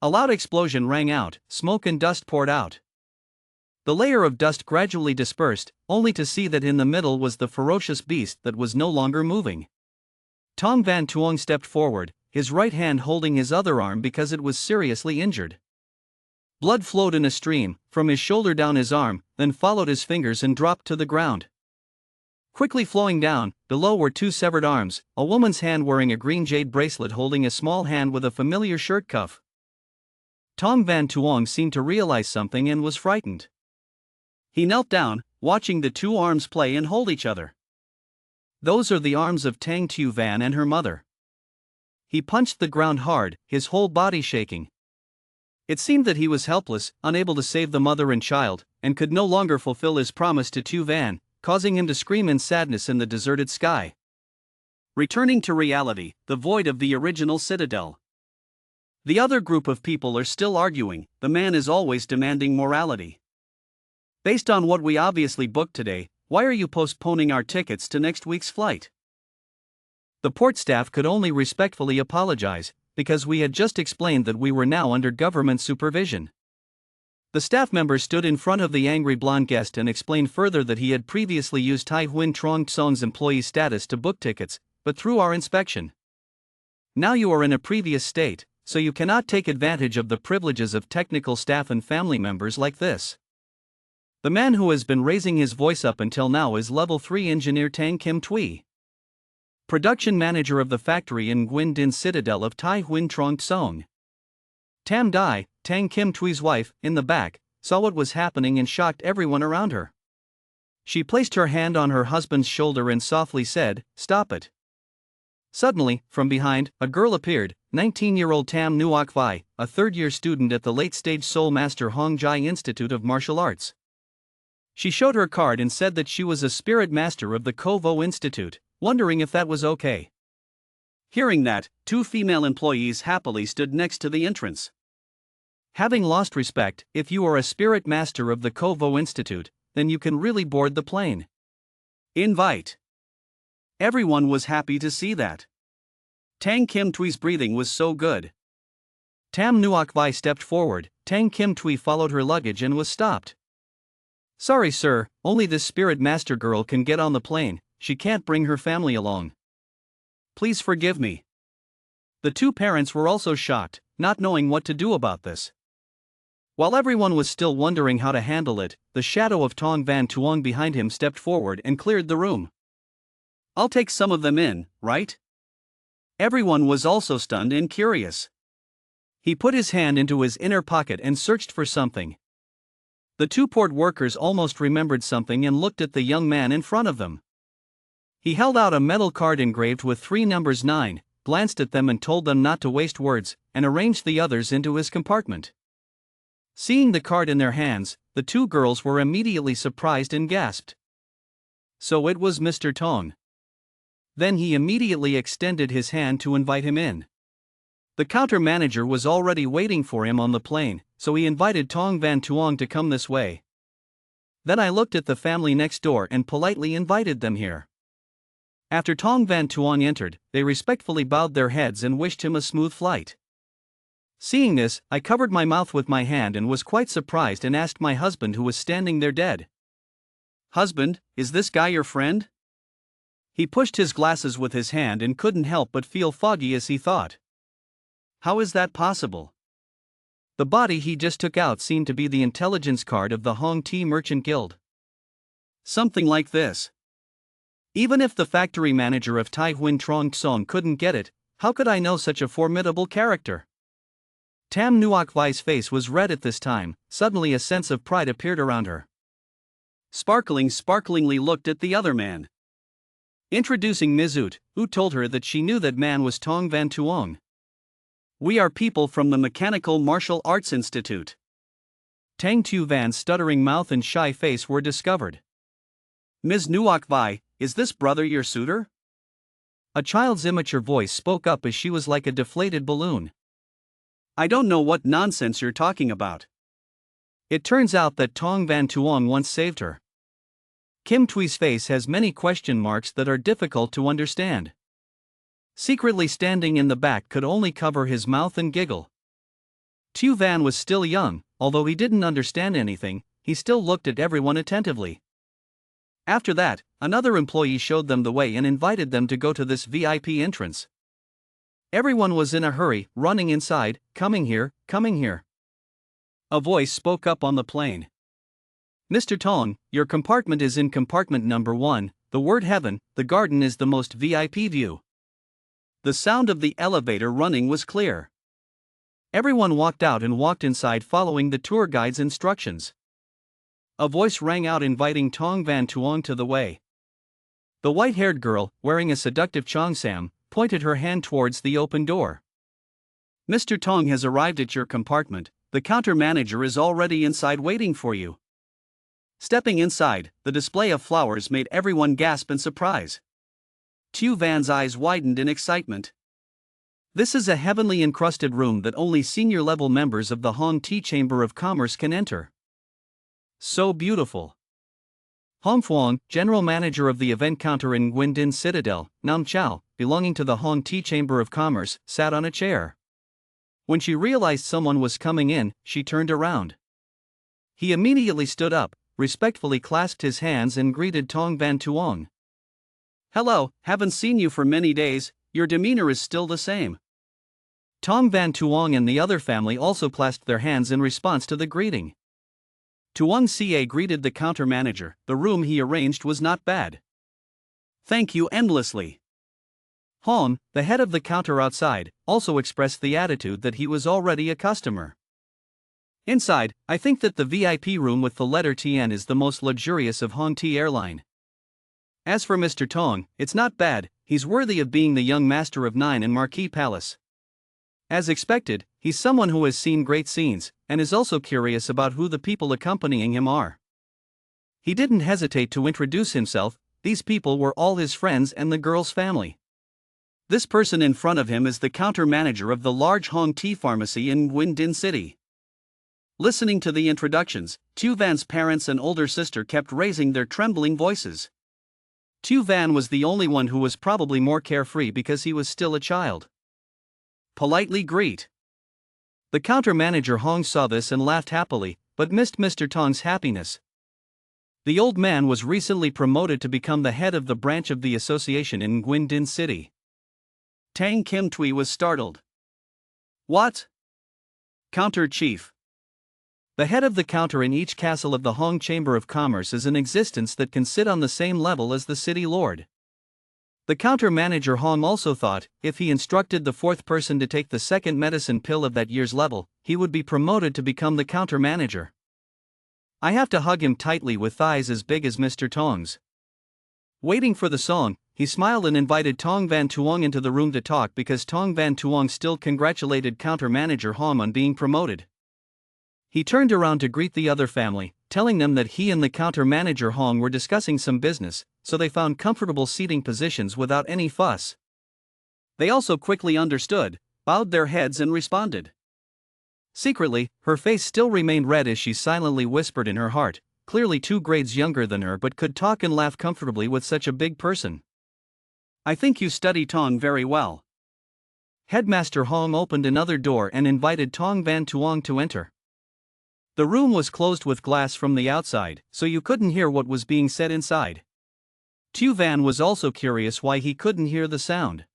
A loud explosion rang out, smoke and dust poured out. The layer of dust gradually dispersed, only to see that in the middle was the ferocious beast that was no longer moving. Tong Van Tuong stepped forward, his right hand holding his other arm because it was seriously injured. Blood flowed in a stream, from his shoulder down his arm, then followed his fingers and dropped to the ground. Quickly flowing down, below were 2 severed arms, a woman's hand wearing a green jade bracelet holding a small hand with a familiar shirt cuff. Tong Van Tuong seemed to realize something and was frightened. He knelt down, watching the 2 arms play and hold each other. Those are the arms of Tang Tu Van and her mother. He punched the ground hard, his whole body shaking. It seemed that he was helpless, unable to save the mother and child, and could no longer fulfill his promise to Tu Van, causing him to scream in sadness in the deserted sky. Returning to reality, the void of the original citadel. The other group of people are still arguing, the man is always demanding morality. Based on what we obviously booked today, why are you postponing our tickets to next week's flight? The port staff could only respectfully apologize, because we had just explained that we were now under government supervision. The staff member stood in front of the angry blonde guest and explained further that he had previously used Tai Huin Trong Tsong's employee status to book tickets, but through our inspection. Now you are in a previous state, so you cannot take advantage of the privileges of technical staff and family members like this. The man who has been raising his voice up until now is Level 3 Engineer Tang Kim Tui, production manager of the factory in Nguyen Din Citadel of Tai Huin Trong Tsong. Tam Dai, Tang Kim Tui's wife, in the back, saw what was happening and shocked everyone around her. She placed her hand on her husband's shoulder and softly said, "Stop it." Suddenly, from behind, a girl appeared, 19-year-old Tam Nuoc Vai, a third-year student at the late-stage Seoul Master Hong Jai Institute of Martial Arts. She showed her card and said that she was a spirit master of the Kovo Institute, wondering if that was okay. Hearing that, two female employees happily stood next to the entrance. Having lost respect, if you are a spirit master of the Kovo Institute, then you can really board the plane. Invite. Everyone was happy to see that. Tang Kim Tui's breathing was so good. Tam Nuoc Vai stepped forward, Tang Kim Tui followed her luggage and was stopped. "Sorry sir, only this spirit master girl can get on the plane, she can't bring her family along. Please forgive me." The two parents were also shocked, not knowing what to do about this. While everyone was still wondering how to handle it, the shadow of Tong Van Tuong behind him stepped forward and cleared the room. "I'll take some of them in, right?" Everyone was also stunned and curious. He put his hand into his inner pocket and searched for something. The two port workers almost remembered something and looked at the young man in front of them. He held out a metal card engraved with 3 numbers 9, glanced at them and told them not to waste words, and arranged the others into his compartment. Seeing the card in their hands, the two girls were immediately surprised and gasped. So it was Mr. Tong. Then he immediately extended his hand to invite him in. The counter manager was already waiting for him on the plane, so he invited Tong Van Tuong to come this way. Then I looked at the family next door and politely invited them here. After Tong Van Tuong entered, they respectfully bowed their heads and wished him a smooth flight. Seeing this, I covered my mouth with my hand and was quite surprised and asked my husband, who was standing there dead. "Husband, is this guy your friend?" He pushed his glasses with his hand and couldn't help but feel foggy as he thought. How is that possible? The body he just took out seemed to be the intelligence card of the Hong Tea Merchant Guild. Something like this. Even if the factory manager of Tai Huin Trong Tsong couldn't get it, how could I know such a formidable character? Tam Nuoc Vai's face was red at this time. Suddenly a sense of pride appeared around her. Sparklingly looked at the other man. Introducing Ms. Ut, who told her that she knew that man was Tong Van Tuong. "We are people from the Mechanical Martial Arts Institute." Tang Tu Van's stuttering mouth and shy face were discovered. "Ms. Nuoc Vai, is this brother your suitor?" A child's immature voice spoke up as she was like a deflated balloon. "I don't know what nonsense you're talking about." It turns out that Tong Van Tuong once saved her. Kim Tui's face has many question marks that are difficult to understand. Secretly standing in the back could only cover his mouth and giggle. Tu Van was still young, although he didn't understand anything, he still looked at everyone attentively. After that, another employee showed them the way and invited them to go to this VIP entrance. Everyone was in a hurry, running inside, coming here, coming here. A voice spoke up on the plane. "Mr. Tong, your compartment is in compartment number 1, the word heaven, the garden is the most VIP view." The sound of the elevator running was clear. Everyone walked out and walked inside following the tour guide's instructions. A voice rang out inviting Tong Van Tuong to the way. The white-haired girl, wearing a seductive cheongsam, pointed her hand towards the open door. Mr. Tong has arrived at your compartment. The counter manager is already inside waiting for you. Stepping inside, the display of flowers made everyone gasp in surprise. Tu Van's eyes widened in excitement. This is a heavenly encrusted room that only senior-level members of the Hong Ti Chamber of Commerce can enter. So beautiful. Hong Fuang, general manager of the event counter in Guindin Citadel, Nam Chao, belonging to the Hong Ti Chamber of Commerce, sat on a chair. When she realized someone was coming in, she turned around. He immediately stood up, respectfully clasped his hands and greeted Tong Van Tuong. Hello, haven't seen you for many days, your demeanor is still the same. Tong Van Tuong and the other family also clasped their hands in response to the greeting. Tuong Ca greeted the counter manager. The room he arranged was not bad. Thank you endlessly. Hong, the head of the counter outside, also expressed the attitude that he was already a customer. Inside, I think that the VIP room with the letter TN is the most luxurious of Hong Ti Airline. As for Mr. Tong, it's not bad, he's worthy of being the young master of 9 in Marquis Palace. As expected, he's someone who has seen great scenes, and is also curious about who the people accompanying him are. He didn't hesitate to introduce himself. These people were all his friends and the girl's family. This person in front of him is the counter manager of the large Hong Ti pharmacy in Guindin City. Listening to the introductions, Tu Van's parents and older sister kept raising their trembling voices. Tu Van was the only one who was probably more carefree because he was still a child. Politely greet. The counter manager Hong saw this and laughed happily, but missed Mr. Tong's happiness. The old man was recently promoted to become the head of the branch of the association in Guindin City. Tang Kim Tui was startled. What? Counter chief. The head of the counter in each castle of the Hong Chamber of Commerce is an existence that can sit on the same level as the city lord. The counter manager Hong also thought, if he instructed the fourth person to take the second medicine pill of that year's level, he would be promoted to become the counter manager. I have to hug him tightly with thighs as big as Mr. Tong's. Waiting for the song, he smiled and invited Tong Van Tuong into the room to talk because Tong Van Tuong still congratulated counter manager Hong on being promoted. He turned around to greet the other family, telling them that he and the counter manager Hong were discussing some business, so they found comfortable seating positions without any fuss. They also quickly understood, bowed their heads and responded. Secretly, her face still remained red as she silently whispered in her heart, clearly 2 grades younger than her but could talk and laugh comfortably with such a big person. I think you study Tong very well. Headmaster Hong opened another door and invited Tong Van Tuong to enter. The room was closed with glass from the outside, so you couldn't hear what was being said inside. Tu Van was also curious why he couldn't hear the sound.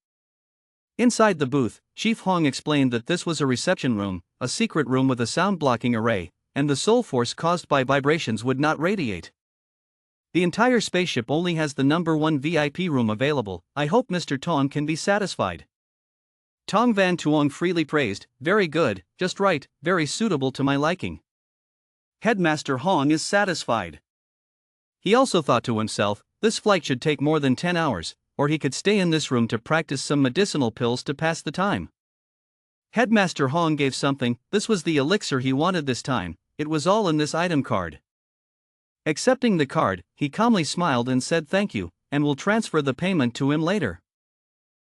Inside the booth, Chief Hong explained that this was a reception room, a secret room with a sound-blocking array, and the soul force caused by vibrations would not radiate. The entire spaceship only has the number 1 VIP room available. I hope Mr. Tong can be satisfied. Tong Van Tuong freely praised, very good, just right, very suitable to my liking. Headmaster Hong is satisfied. He also thought to himself, this flight should take more than 10 hours, or he could stay in this room to practice some medicinal pills to pass the time. Headmaster Hong gave something. This was the elixir he wanted this time. It was all in this item card. Accepting the card, he calmly smiled and said thank you, and will transfer the payment to him later.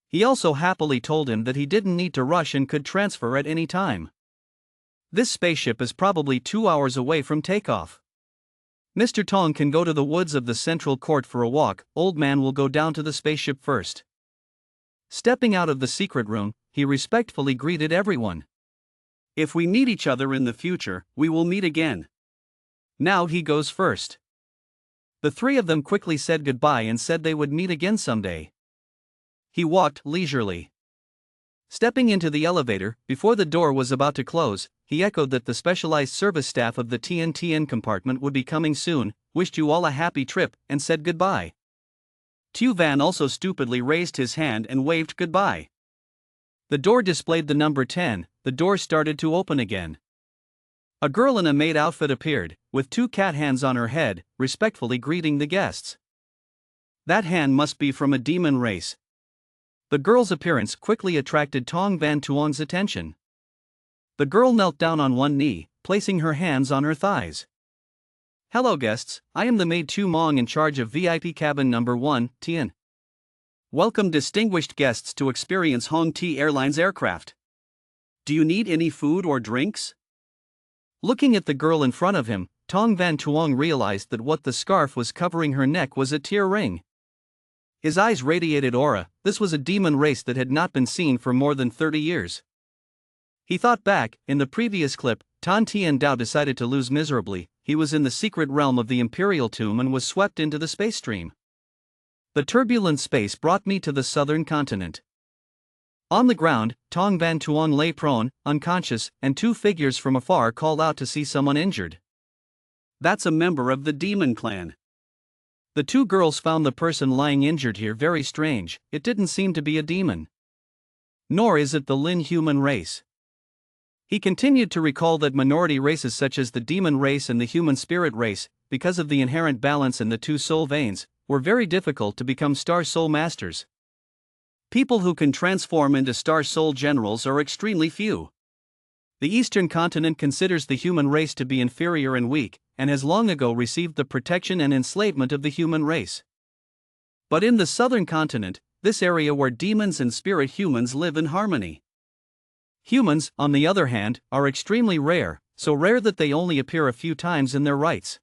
He also happily told him that he didn't need to rush and could transfer at any time. This spaceship is probably 2 hours away from takeoff. Mr. Tong can go to the woods of the central court for a walk. Old man will go down to the spaceship first. Stepping out of the secret room, he respectfully greeted everyone. If we meet each other in the future, we will meet again. Now he goes first. The 3 of them quickly said goodbye and said they would meet again someday. He walked leisurely. Stepping into the elevator, before the door was about to close, he echoed that the specialized service staff of the TNTN compartment would be coming soon, wished you all a happy trip, and said goodbye. Tu Van also stupidly raised his hand and waved goodbye. The door displayed the number 10, the door started to open again. A girl in a maid outfit appeared, with 2 cat hands on her head, respectfully greeting the guests. That hand must be from a demon race. The girl's appearance quickly attracted Tong Van Tuong's attention. The girl knelt down on one knee, placing her hands on her thighs. "Hello guests, I am the maid Tu Mong in charge of VIP cabin number 1, Tien. Welcome distinguished guests to experience Hong Ti Airlines aircraft. Do you need any food or drinks?" Looking at the girl in front of him, Tong Van Tuong realized that what the scarf was covering her neck was a tear ring. His eyes radiated aura. This was a demon race that had not been seen for more than 30 years. He thought back, in the previous clip, Tan Tien Dao decided to lose miserably. He was in the secret realm of the Imperial Tomb and was swept into the space stream. The turbulent space brought me to the southern continent. On the ground, Tong Van Tuong lay prone, unconscious, and two figures from afar called out to see someone injured. "That's a member of the demon clan." The two girls found the person lying injured here very strange. It didn't seem to be a demon. Nor is it the Lin human race. He continued to recall that minority races such as the demon race and the human spirit race, because of the inherent balance in the two soul veins, were very difficult to become star soul masters. People who can transform into star soul generals are extremely few. The Eastern continent considers the human race to be inferior and weak, and has long ago received the protection and enslavement of the human race. But in the southern continent, this area where demons and spirit humans live in harmony. Humans, on the other hand, are extremely rare, so rare that they only appear a few times in their rites.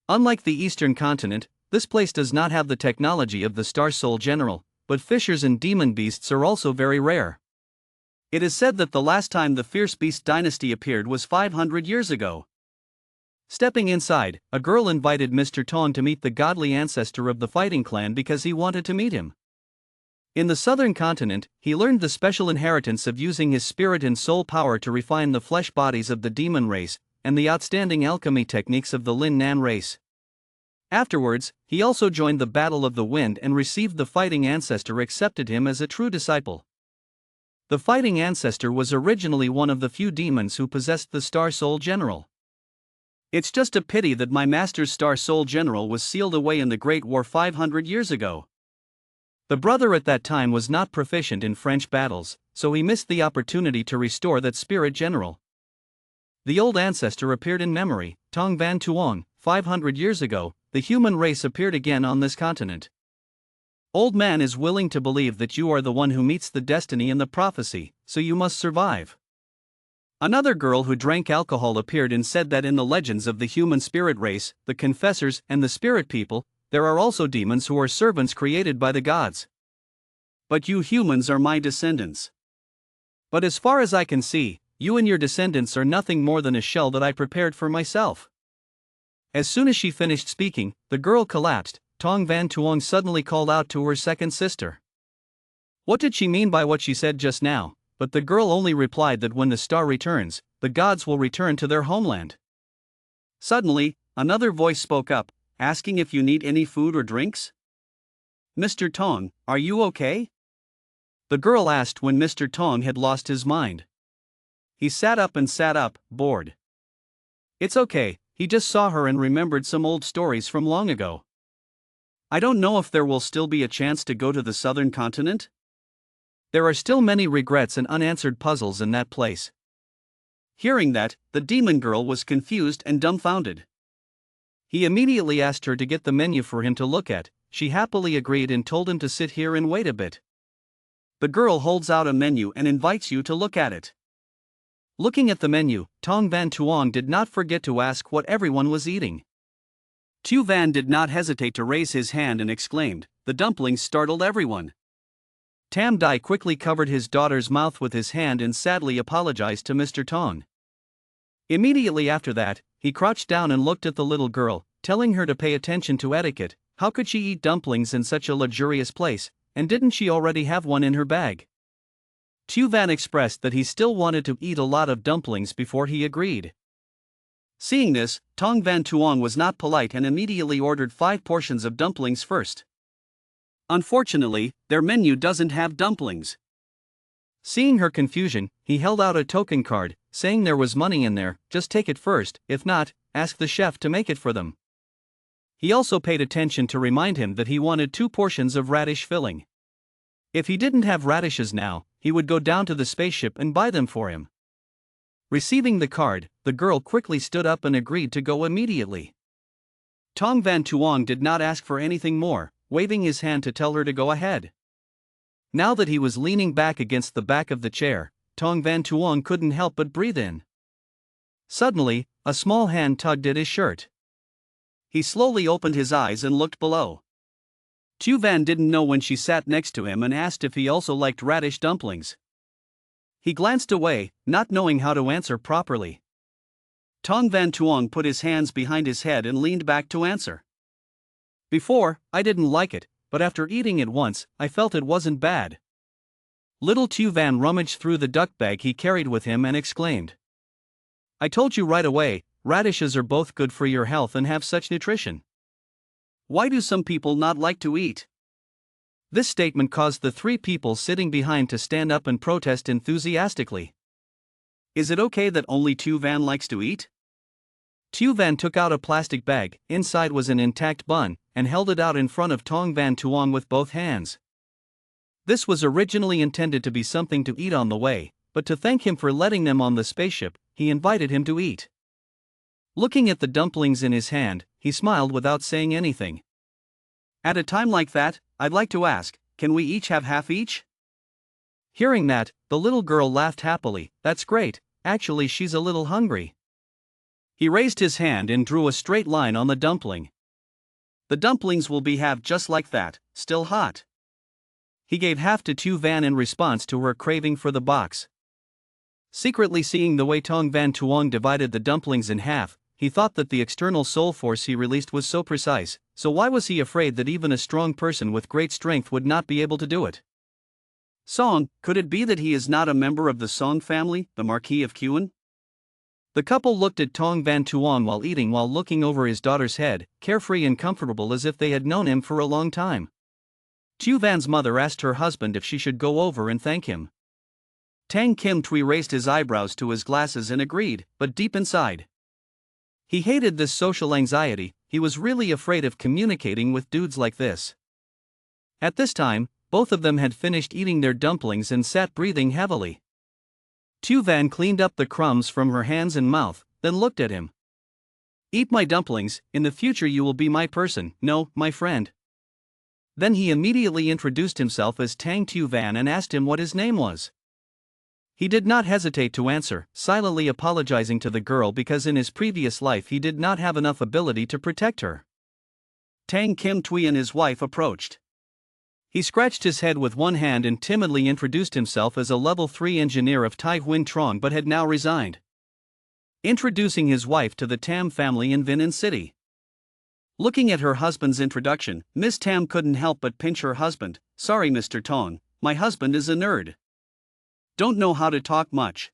Unlike the Eastern continent, this place does not have the technology of the Star Soul General, but fishers and demon beasts are also very rare. It is said that the last time the Fierce Beast dynasty appeared was 500 years ago. Stepping inside, a girl invited Mr. Tong to meet the godly ancestor of the fighting clan because he wanted to meet him. In the southern continent, he learned the special inheritance of using his spirit and soul power to refine the flesh bodies of the demon race, and the outstanding alchemy techniques of the Lin Nan race. Afterwards, he also joined the Battle of the Wind and received the fighting ancestor accepted him as a true disciple. The fighting ancestor was originally one of the few demons who possessed the Star Soul General. It's just a pity that my master's Star Soul General was sealed away in the Great War 500 years ago. The brother at that time was not proficient in French battles, so he missed the opportunity to restore that spirit general. The old ancestor appeared in memory. Tong Van Tuong, 500 years ago, the human race appeared again on this continent. Old man is willing to believe that you are the one who meets the destiny in the prophecy, so you must survive. Another girl who drank alcohol appeared and said that in the legends of the human spirit race, the confessors, and the spirit people, there are also demons who are servants created by the gods. But you humans are my descendants. But as far as I can see, you and your descendants are nothing more than a shell that I prepared for myself. As soon as she finished speaking, the girl collapsed. Tong Van Tuong suddenly called out to her second sister. What did she mean by what she said just now? But the girl only replied that when the star returns, the gods will return to their homeland. Suddenly, another voice spoke up, asking if you need any food or drinks. "Mr. Tong, are you okay?" The girl asked when Mr. Tong had lost his mind. He sat up, bored. It's okay, he just saw her and remembered some old stories from long ago. I don't know if there will still be a chance to go to the southern continent. There are still many regrets and unanswered puzzles in that place. Hearing that, the demon girl was confused and dumbfounded. He immediately asked her to get the menu for him to look at. She happily agreed and told him to sit here and wait a bit. The girl holds out a menu and invites you to look at it. Looking at the menu, Tong Van Tuong did not forget to ask what everyone was eating. Tu Van did not hesitate to raise his hand and exclaimed, "The dumplings startled everyone." Tam Dai quickly covered his daughter's mouth with his hand and sadly apologized to Mr. Tong. Immediately after that, he crouched down and looked at the little girl, telling her to pay attention to etiquette. How could she eat dumplings in such a luxurious place, and didn't she already have one in her bag? Tu Van expressed that he still wanted to eat a lot of dumplings before he agreed. Seeing this, Tong Van Tuong was not polite and immediately ordered 5 portions of dumplings first. Unfortunately, their menu doesn't have dumplings. Seeing her confusion, he held out a token card, saying there was money in there, just take it first, if not, ask the chef to make it for them. He also paid attention to remind him that he wanted 2 portions of radish filling. If he didn't have radishes now, he would go down to the spaceship and buy them for him. Receiving the card, the girl quickly stood up and agreed to go immediately. Tong Van Tuong did not ask for anything more, waving his hand to tell her to go ahead. Now that he was leaning back against the back of the chair, Tong Van Tuong couldn't help but breathe in. Suddenly, a small hand tugged at his shirt. He slowly opened his eyes and looked below. Tu Van didn't know when she sat next to him and asked if he also liked radish dumplings. He glanced away, not knowing how to answer properly. Tong Van Tuong put his hands behind his head and leaned back to answer. Before, I didn't like it, but after eating it once, I felt it wasn't bad. Little Tu Van rummaged through the duck bag he carried with him and exclaimed. I told you right away, radishes are both good for your health and have such nutrition. Why do some people not like to eat? This statement caused the three people sitting behind to stand up and protest enthusiastically. Is it okay that only Tu Van likes to eat? Tu Van took out a plastic bag, inside was an intact bun, and held it out in front of Tong Van Tuong with both hands. This was originally intended to be something to eat on the way, but to thank him for letting them on the spaceship, he invited him to eat. Looking at the dumplings in his hand, he smiled without saying anything. At a time like that, I'd like to ask, can we each have half each? Hearing that, the little girl laughed happily. That's great, actually she's a little hungry. He raised his hand and drew a straight line on the dumpling. The dumplings will be half just like that, still hot. He gave half to Tu Van in response to her craving for the box. Secretly seeing the way Tong Van Tuong divided the dumplings in half, he thought that the external soul force he released was so precise, so why was he afraid that even a strong person with great strength would not be able to do it? Song, could it be that he is not a member of the Song family, the Marquis of Kuan? The couple looked at Tong Van Tuong while eating while looking over his daughter's head, carefree and comfortable as if they had known him for a long time. Tu Van's mother asked her husband if she should go over and thank him. Tang Kim Tui raised his eyebrows to his glasses and agreed, but deep inside, he hated this social anxiety. He was really afraid of communicating with dudes like this. At this time, both of them had finished eating their dumplings and sat breathing heavily. Tu Van cleaned up the crumbs from her hands and mouth, then looked at him. Eat my dumplings, in the future you will be my person, no, my friend. Then he immediately introduced himself as Tang Tu Van and asked him what his name was. He did not hesitate to answer, silently apologizing to the girl because in his previous life he did not have enough ability to protect her. Tang Kim Tui and his wife approached. He scratched his head with one hand and timidly introduced himself as a level 3 engineer of Tai Huin Trong but had now resigned. Introducing his wife to the Tam family in Vinan City. Looking at her husband's introduction, Miss Tam couldn't help but pinch her husband. Sorry Mr. Tong, my husband is a nerd. Don't know how to talk much.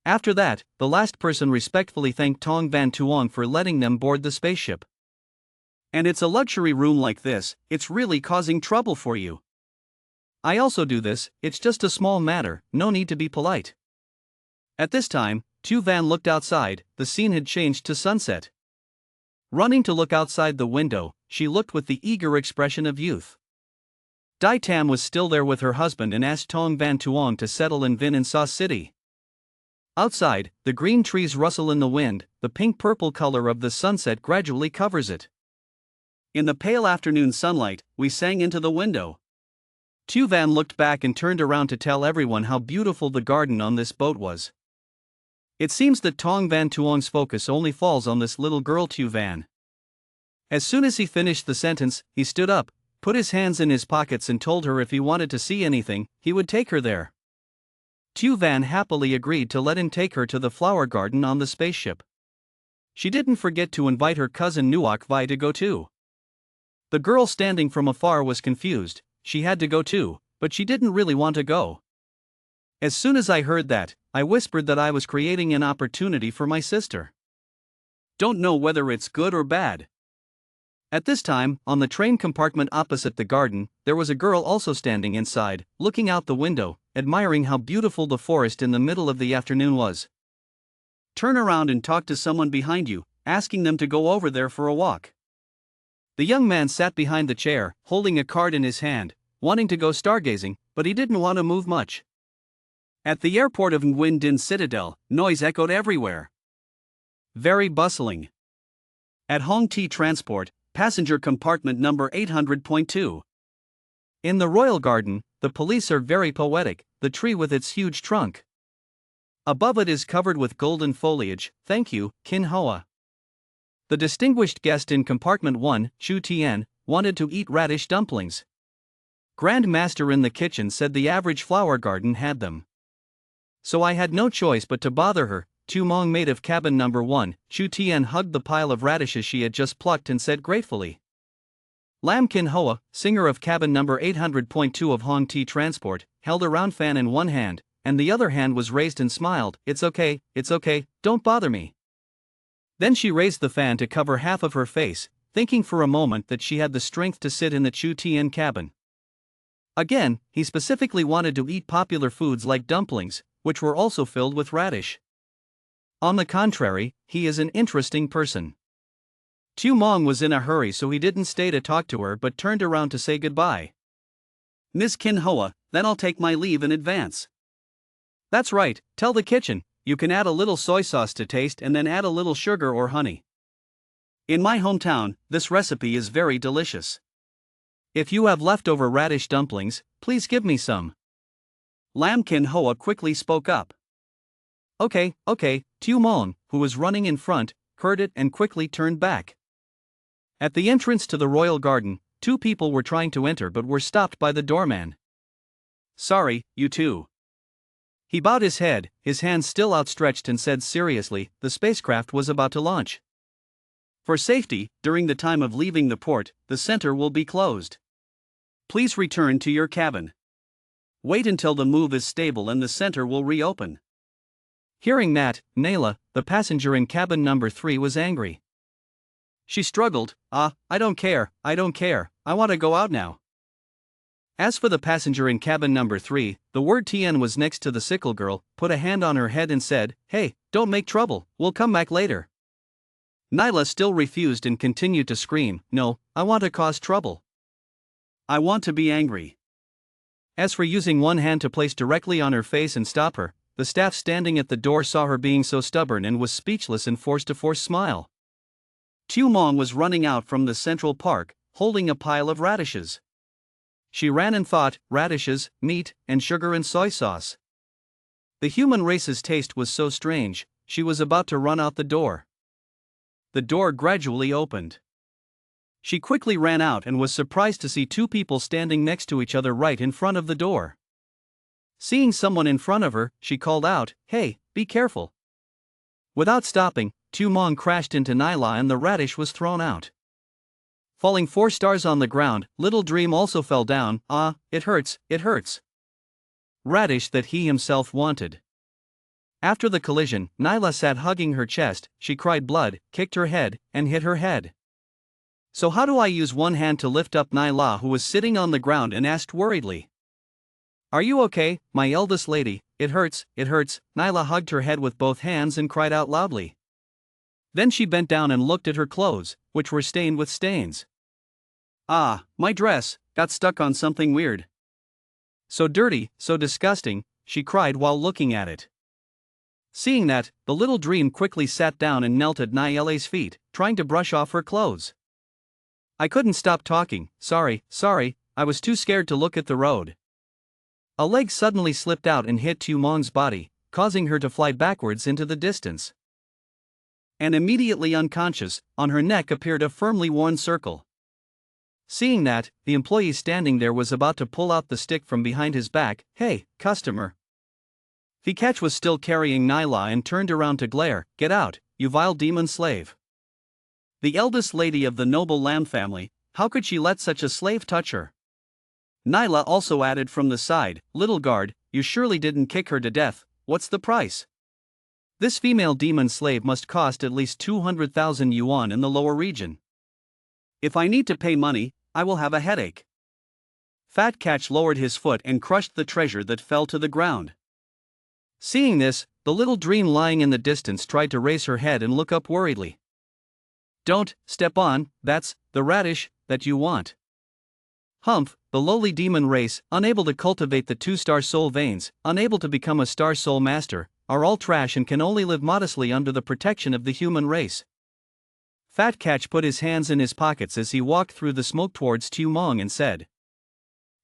After that, the last person respectfully thanked Tong Van Tuong for letting them board the spaceship. And it's a luxury room like this, it's really causing trouble for you. I also do this, it's just a small matter, no need to be polite. At this time, Tu Van looked outside, the scene had changed to sunset. Running to look outside the window, she looked with the eager expression of youth. Dai Tam was still there with her husband and asked Tong Van Tuong to settle in Vinan Sa City. Outside, the green trees rustle in the wind, the pink-purple color of the sunset gradually covers it. In the pale afternoon sunlight, we sang into the window. Tu Van looked back and turned around to tell everyone how beautiful the garden on this boat was. It seems that Tong Van Tuong's focus only falls on this little girl Tu Van. As soon as he finished the sentence, he stood up, put his hands in his pockets and told her if he wanted to see anything, he would take her there. Tu Van happily agreed to let him take her to the flower garden on the spaceship. She didn't forget to invite her cousin Nuok Vai to go too. The girl standing from afar was confused, she had to go too, but she didn't really want to go. As soon as I heard that, I whispered that I was creating an opportunity for my sister. Don't know whether it's good or bad. At this time, on the train compartment opposite the garden, there was a girl also standing inside, looking out the window, admiring how beautiful the forest in the middle of the afternoon was. Turn around and talk to someone behind you, asking them to go over there for a walk. The young man sat behind the chair, holding a card in his hand. wanting to go stargazing, but he didn't want to move much. At the airport of Nguyen Din Citadel, noise echoed everywhere. Very bustling. At Hong Ti Transport, passenger compartment number 800.2. In the royal garden, the police are very poetic, the tree with its huge trunk. Above it is covered with golden foliage, thank you, Kin Hoa. The distinguished guest in compartment 1, Chu Tian, wanted to eat radish dumplings. Grand Master in the kitchen said the average flower garden had them. So I had no choice but to bother her. Tu Mong, maid of cabin number 1, Chu Tian hugged the pile of radishes she had just plucked and said gratefully. Lam Kin Hoa, singer of cabin number 800.2 of Hong Ti Transport, held a round fan in one hand, and the other hand was raised and smiled. It's okay, don't bother me. Then she raised the fan to cover half of her face, thinking for a moment that she had the strength to sit in the Chu Tian cabin. Again, he specifically wanted to eat popular foods like dumplings, which were also filled with radish. On the contrary, he is an interesting person. Tu Mong was in a hurry, so he didn't stay to talk to her but turned around to say goodbye. Miss Kin Hoa, then I'll take my leave in advance. That's right, tell the kitchen, you can add a little soy sauce to taste and then add a little sugar or honey. In my hometown, this recipe is very delicious. If you have leftover radish dumplings, please give me some. Lam Kin Hoa quickly spoke up. Okay, Tu Mong, who was running in front, heard it and quickly turned back. At the entrance to the royal garden, two people were trying to enter but were stopped by the doorman. Sorry, you two. He bowed his head, his hands still outstretched, and said seriously, the spacecraft was about to launch. For safety, during the time of leaving the port, the center will be closed. Please return to your cabin. Wait until the move is stable and the center will reopen. Hearing that, Naila, the passenger in cabin number 3, was angry. She struggled, I don't care, I want to go out now. As for the passenger in cabin number 3, the word Tien was next to the sickle girl, put a hand on her head and said, hey, don't make trouble, we'll come back later. Naila still refused and continued to scream, no, I want to cause trouble. I want to be angry. As for using one hand to place directly on her face and stop her, the staff standing at the door saw her being so stubborn and was speechless and forced to force smile. Tu Mong was running out from the Central Park, holding a pile of radishes. She ran and thought, radishes, meat, and sugar and soy sauce. The human race's taste was so strange, she was about to run out the door. The door gradually opened. She quickly ran out and was surprised to see two people standing next to each other right in front of the door. Seeing someone in front of her, she called out, hey, be careful. Without stopping, Tu Mong crashed into Naila and the radish was thrown out. Falling 4 stars on the ground, Little Dream also fell down. It hurts. Radish that he himself wanted. After the collision, Naila sat hugging her chest, she cried blood, kicked her head, and hit her head. So how do I use one hand to lift up Naila, who was sitting on the ground, and asked worriedly. Are you okay, my eldest lady? It hurts. Naila hugged her head with both hands and cried out loudly. Then she bent down and looked at her clothes, which were stained with stains. My dress got stuck on something weird. So dirty, so disgusting, she cried while looking at it. Seeing that, the Little Dream quickly sat down and knelt at Naila's feet, trying to brush off her clothes. I couldn't stop talking, sorry, I was too scared to look at the road. A leg suddenly slipped out and hit Tu Mong's body, causing her to fly backwards into the distance. And immediately unconscious, on her neck appeared a firmly worn circle. Seeing that, the employee standing there was about to pull out the stick from behind his back. Hey, customer. Vikach was still carrying Naila and turned around to glare, get out, you vile demon slave. The eldest lady of the noble Lam family, how could she let such a slave touch her? Naila also added from the side, little guard, you surely didn't kick her to death, what's the price? This female demon slave must cost at least 200,000 yuan in the lower region. If I need to pay money, I will have a headache. Fat Catch lowered his foot and crushed the treasure that fell to the ground. Seeing this, the Little Dream lying in the distance tried to raise her head and look up worriedly. Don't step on, that's the radish that you want. Humph, the lowly demon race, unable to cultivate the 2-star soul veins, unable to become a star soul master, are all trash and can only live modestly under the protection of the human race. Fat Catch put his hands in his pockets as he walked through the smoke towards Tu Mong and said.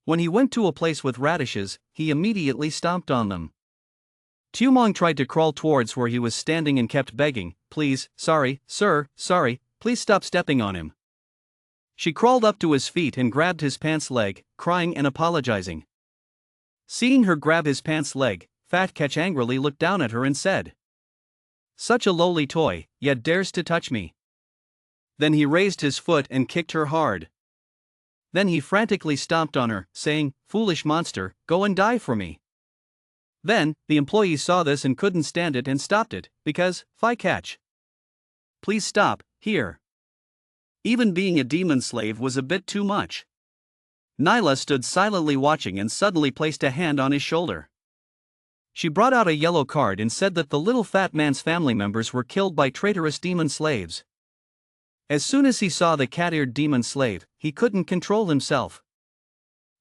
When he went to a place with radishes, he immediately stomped on them. Tu Mong tried to crawl towards where he was standing and kept begging, please, sorry, sir, sorry, please stop stepping on him. She crawled up to his feet and grabbed his pants leg, crying and apologizing. Seeing her grab his pants leg, Fat Catch angrily looked down at her and said, such a lowly toy, yet dares to touch me. Then he raised his foot and kicked her hard. Then he frantically stomped on her, saying, foolish monster, go and die for me. Then, the employees saw this and couldn't stand it and stopped it, because, Fat Catch. Please stop, here. Even being a demon slave was a bit too much. Nyla stood silently watching and suddenly placed a hand on his shoulder. She brought out a yellow card and said that the little fat man's family members were killed by traitorous demon slaves. As soon as he saw the cat-eared demon slave, he couldn't control himself.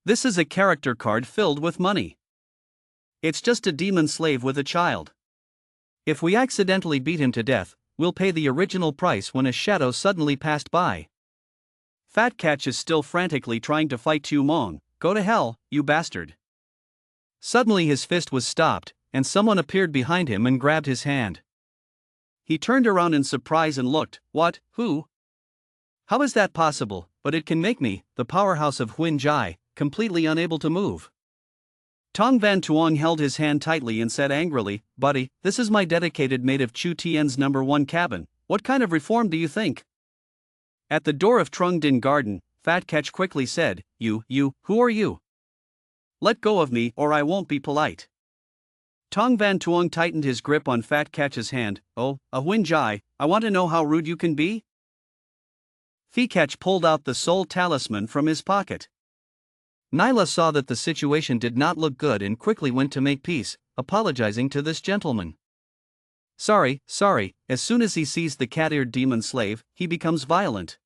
This is a character card filled with money. It's just a demon slave with a child. If we accidentally beat him to death, we'll pay the original price when a shadow suddenly passed by. Fat Catch is still frantically trying to fight Tu Mong. Go to hell, you bastard. Suddenly his fist was stopped, and someone appeared behind him and grabbed his hand. He turned around in surprise and looked, what, who? How is that possible? But it can make me, the powerhouse of Huin Jai, completely unable to move. Tong Van Tuong held his hand tightly and said angrily, buddy, this is my dedicated mate of Chu Tian's #1 cabin, what kind of reform do you think? At the door of Trung Din Garden, Fat Catch quickly said, you, who are you? Let go of me or I won't be polite. Tong Van Tuong tightened his grip on Fat Catch's hand, oh, a Huin Jai, I want to know how rude you can be? Fat Catch pulled out the soul talisman from his pocket. Nyla saw that the situation did not look good and quickly went to make peace, apologizing to this gentleman. Sorry, as soon as he sees the cat-eared demon slave, he becomes violent.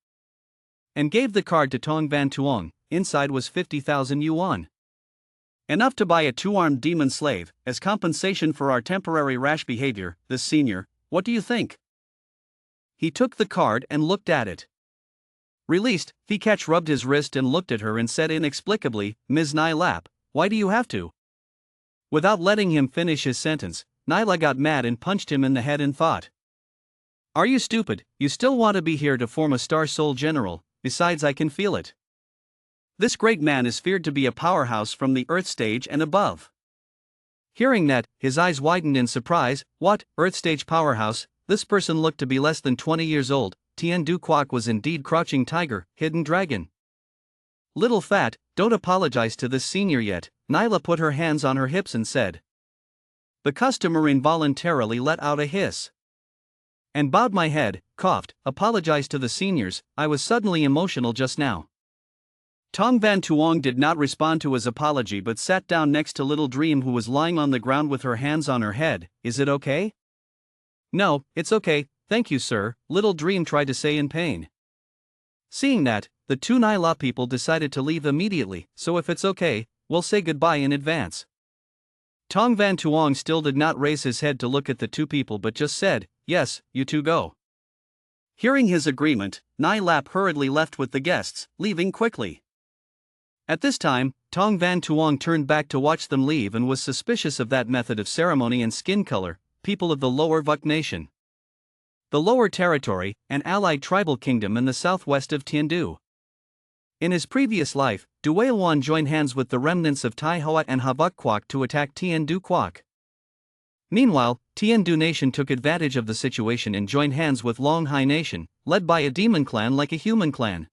And gave the card to Tong Van Tuong, inside was 50,000 yuan. Enough to buy a 2-armed demon slave, as compensation for our temporary rash behavior, this senior, what do you think? He took the card and looked at it. Released, Fat Catch rubbed his wrist and looked at her and said inexplicably, Ms. Nylap, why do you have to? Without letting him finish his sentence, Nyla got mad and punched him in the head and thought. Are you stupid? You still want to be here to form a Star Soul General, besides I can feel it. This great man is feared to be a powerhouse from the Earth stage and above. Hearing that, his eyes widened in surprise, what, Earth stage powerhouse? This person looked to be less than 20 years old. Tian Du Quoc was indeed crouching tiger, hidden dragon. Little Fat, don't apologize to this senior yet, Nyla put her hands on her hips and said. The customer involuntarily let out a hiss. And bowed my head, coughed, apologized to the seniors, I was suddenly emotional just now. Tong Van Tuong did not respond to his apology but sat down next to Little Dream who was lying on the ground with her hands on her head. Is it okay? No, it's okay. Thank you, sir, Little Dream tried to say in pain. Seeing that, the two Nyla people decided to leave immediately, so if it's okay, we'll say goodbye in advance. Tong Van Tuong still did not raise his head to look at the two people but just said, yes, you two go. Hearing his agreement, Nylap hurriedly left with the guests, leaving quickly. At this time, Tong Van Tuong turned back to watch them leave and was suspicious of that method of ceremony and skin color, people of the Lower Vuk Nation. The Lower Territory, an allied tribal kingdom in the southwest of Tiandu. In his previous life, Dueluan joined hands with the remnants of Taihoat and Havuk Quoc to attack Tiandu Quoc. Meanwhile, Tiandu Nation took advantage of the situation and joined hands with Longhai Nation, led by a demon clan like a human clan.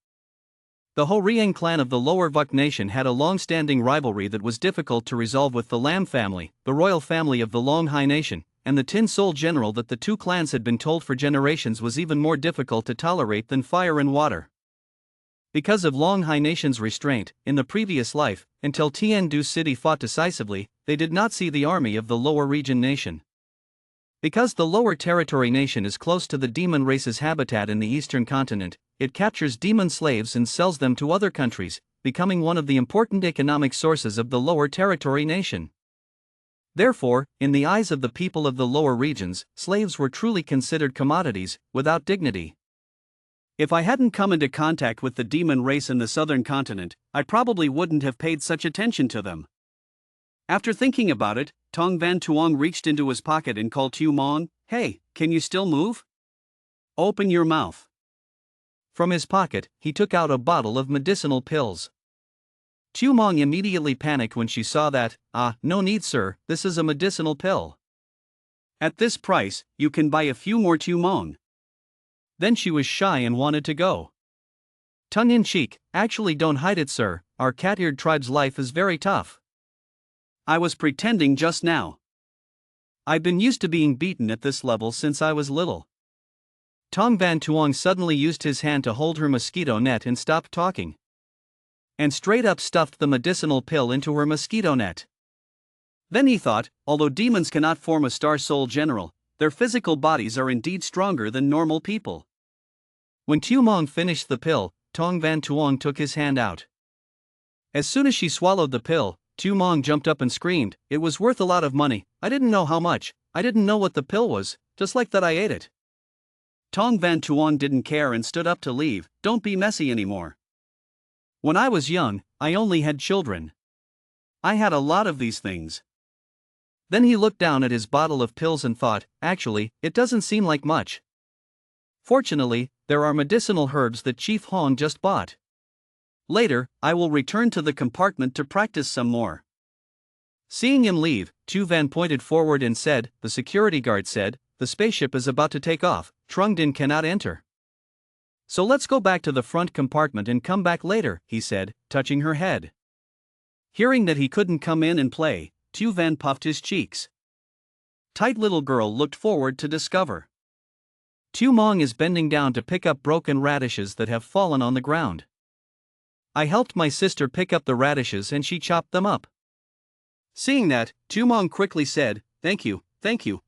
The Horiang clan of the Lower Vuk Nation had a long-standing rivalry that was difficult to resolve with the Lam family, the royal family of the Longhai Nation, and the Tin Soul General that the two clans had been told for generations was even more difficult to tolerate than fire and water. Because of Longhai Nation's restraint, in the previous life, until Tiandu City fought decisively, they did not see the army of the Lower Region Nation. Because the Lower Territory Nation is close to the demon race's habitat in the eastern continent, it captures demon slaves and sells them to other countries, becoming one of the important economic sources of the lower territory nation. Therefore, in the eyes of the people of the lower regions, slaves were truly considered commodities, without dignity. If I hadn't come into contact with the demon race in the southern continent, I probably wouldn't have paid such attention to them. After thinking about it, Tong Van Tuong reached into his pocket and called Tu Mong, "Hey, can you still move? Open your mouth." From his pocket, he took out a bottle of medicinal pills. Tu Mong immediately panicked when she saw that. No need, sir, this is a medicinal pill. At this price, you can buy a few more Tu Mong. Then she was shy and wanted to go. Tongue-in-cheek, actually don't hide it, sir, our cat-eared tribe's life is very tough. I was pretending just now. I've been used to being beaten at this level since I was little. Tong Van Tuong suddenly used his hand to hold her mosquito net and stopped talking. And straight up stuffed the medicinal pill into her mosquito net. Then he thought, although demons cannot form a star soul general, their physical bodies are indeed stronger than normal people. When Tu Mong finished the pill, Tong Van Tuong took his hand out. As soon as she swallowed the pill, Tu Mong jumped up and screamed, "It was worth a lot of money, I didn't know how much, I didn't know what the pill was, just like that I ate it." Tong Van Tuong didn't care and stood up to leave. "Don't be messy anymore. When I was young, I only had children. I had a lot of these things." Then he looked down at his bottle of pills and thought, actually, it doesn't seem like much. Fortunately, there are medicinal herbs that Chief Hong just bought. Later, I will return to the compartment to practice some more. Seeing him leave, Chu Van pointed forward and said, "The security guard said, the spaceship is about to take off, Trung Din cannot enter. So let's go back to the front compartment and come back later," he said, touching her head. Hearing that he couldn't come in and play, Tu Van puffed his cheeks. Tight little girl looked forward to discover. Tu Mong is bending down to pick up broken radishes that have fallen on the ground. I helped my sister pick up the radishes and she chopped them up. Seeing that, Tu Mong quickly said, thank you,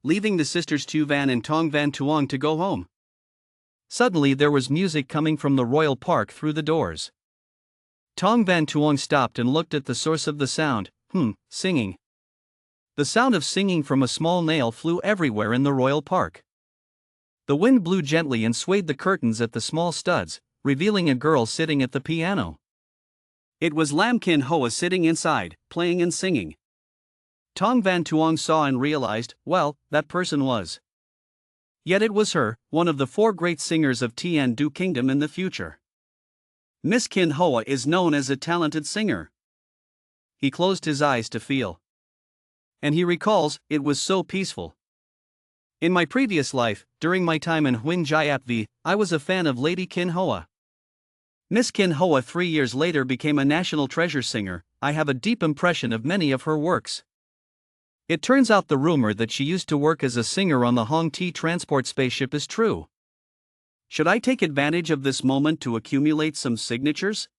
leaving the sisters Tu Van and Tong Van Tuong to go home. Suddenly there was music coming from the royal park through the doors. Tong Van Tuong stopped and looked at the source of the sound, singing. The sound of singing from a small nail flew everywhere in the royal park. The wind blew gently and swayed the curtains at the small studs, revealing a girl sitting at the piano. It was Lam Kin Hoa sitting inside, playing and singing. Tong Van Tuong saw and realized, well, that person was. Yet it was her, one of the 4 great singers of Tian Du Kingdom in the future. Miss Kin Hoa is known as a talented singer. He closed his eyes to feel. And he recalls, it was so peaceful. In my previous life, during my time in Huin Jiat V, I was a fan of Lady Kin Hoa. Miss Kin Hoa 3 years later became a national treasure singer. I have a deep impression of many of her works. It turns out the rumor that she used to work as a singer on the Hong Ti transport spaceship is true. Should I take advantage of this moment to accumulate some signatures?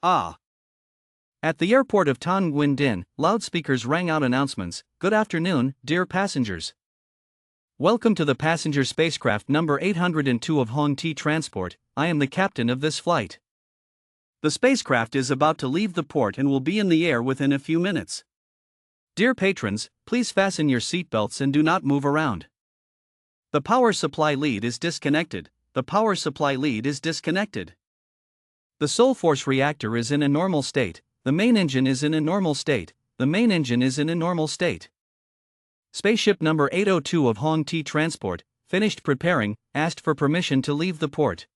At the airport of Tan Nguyen Din, loudspeakers rang out announcements. Good afternoon, dear passengers. Welcome to the passenger spacecraft number 802 of Hong Ti Transport. I am the captain of this flight. The spacecraft is about to leave the port and will be in the air within a few minutes. Dear patrons, please fasten your seatbelts and do not move around. The power supply lead is disconnected. The power supply lead is disconnected. The Soul Force reactor is in a normal state. The main engine is in a normal state. The main engine is in a normal state. Spaceship number 802 of Hong Ti Transport, finished preparing, asked for permission to leave the port.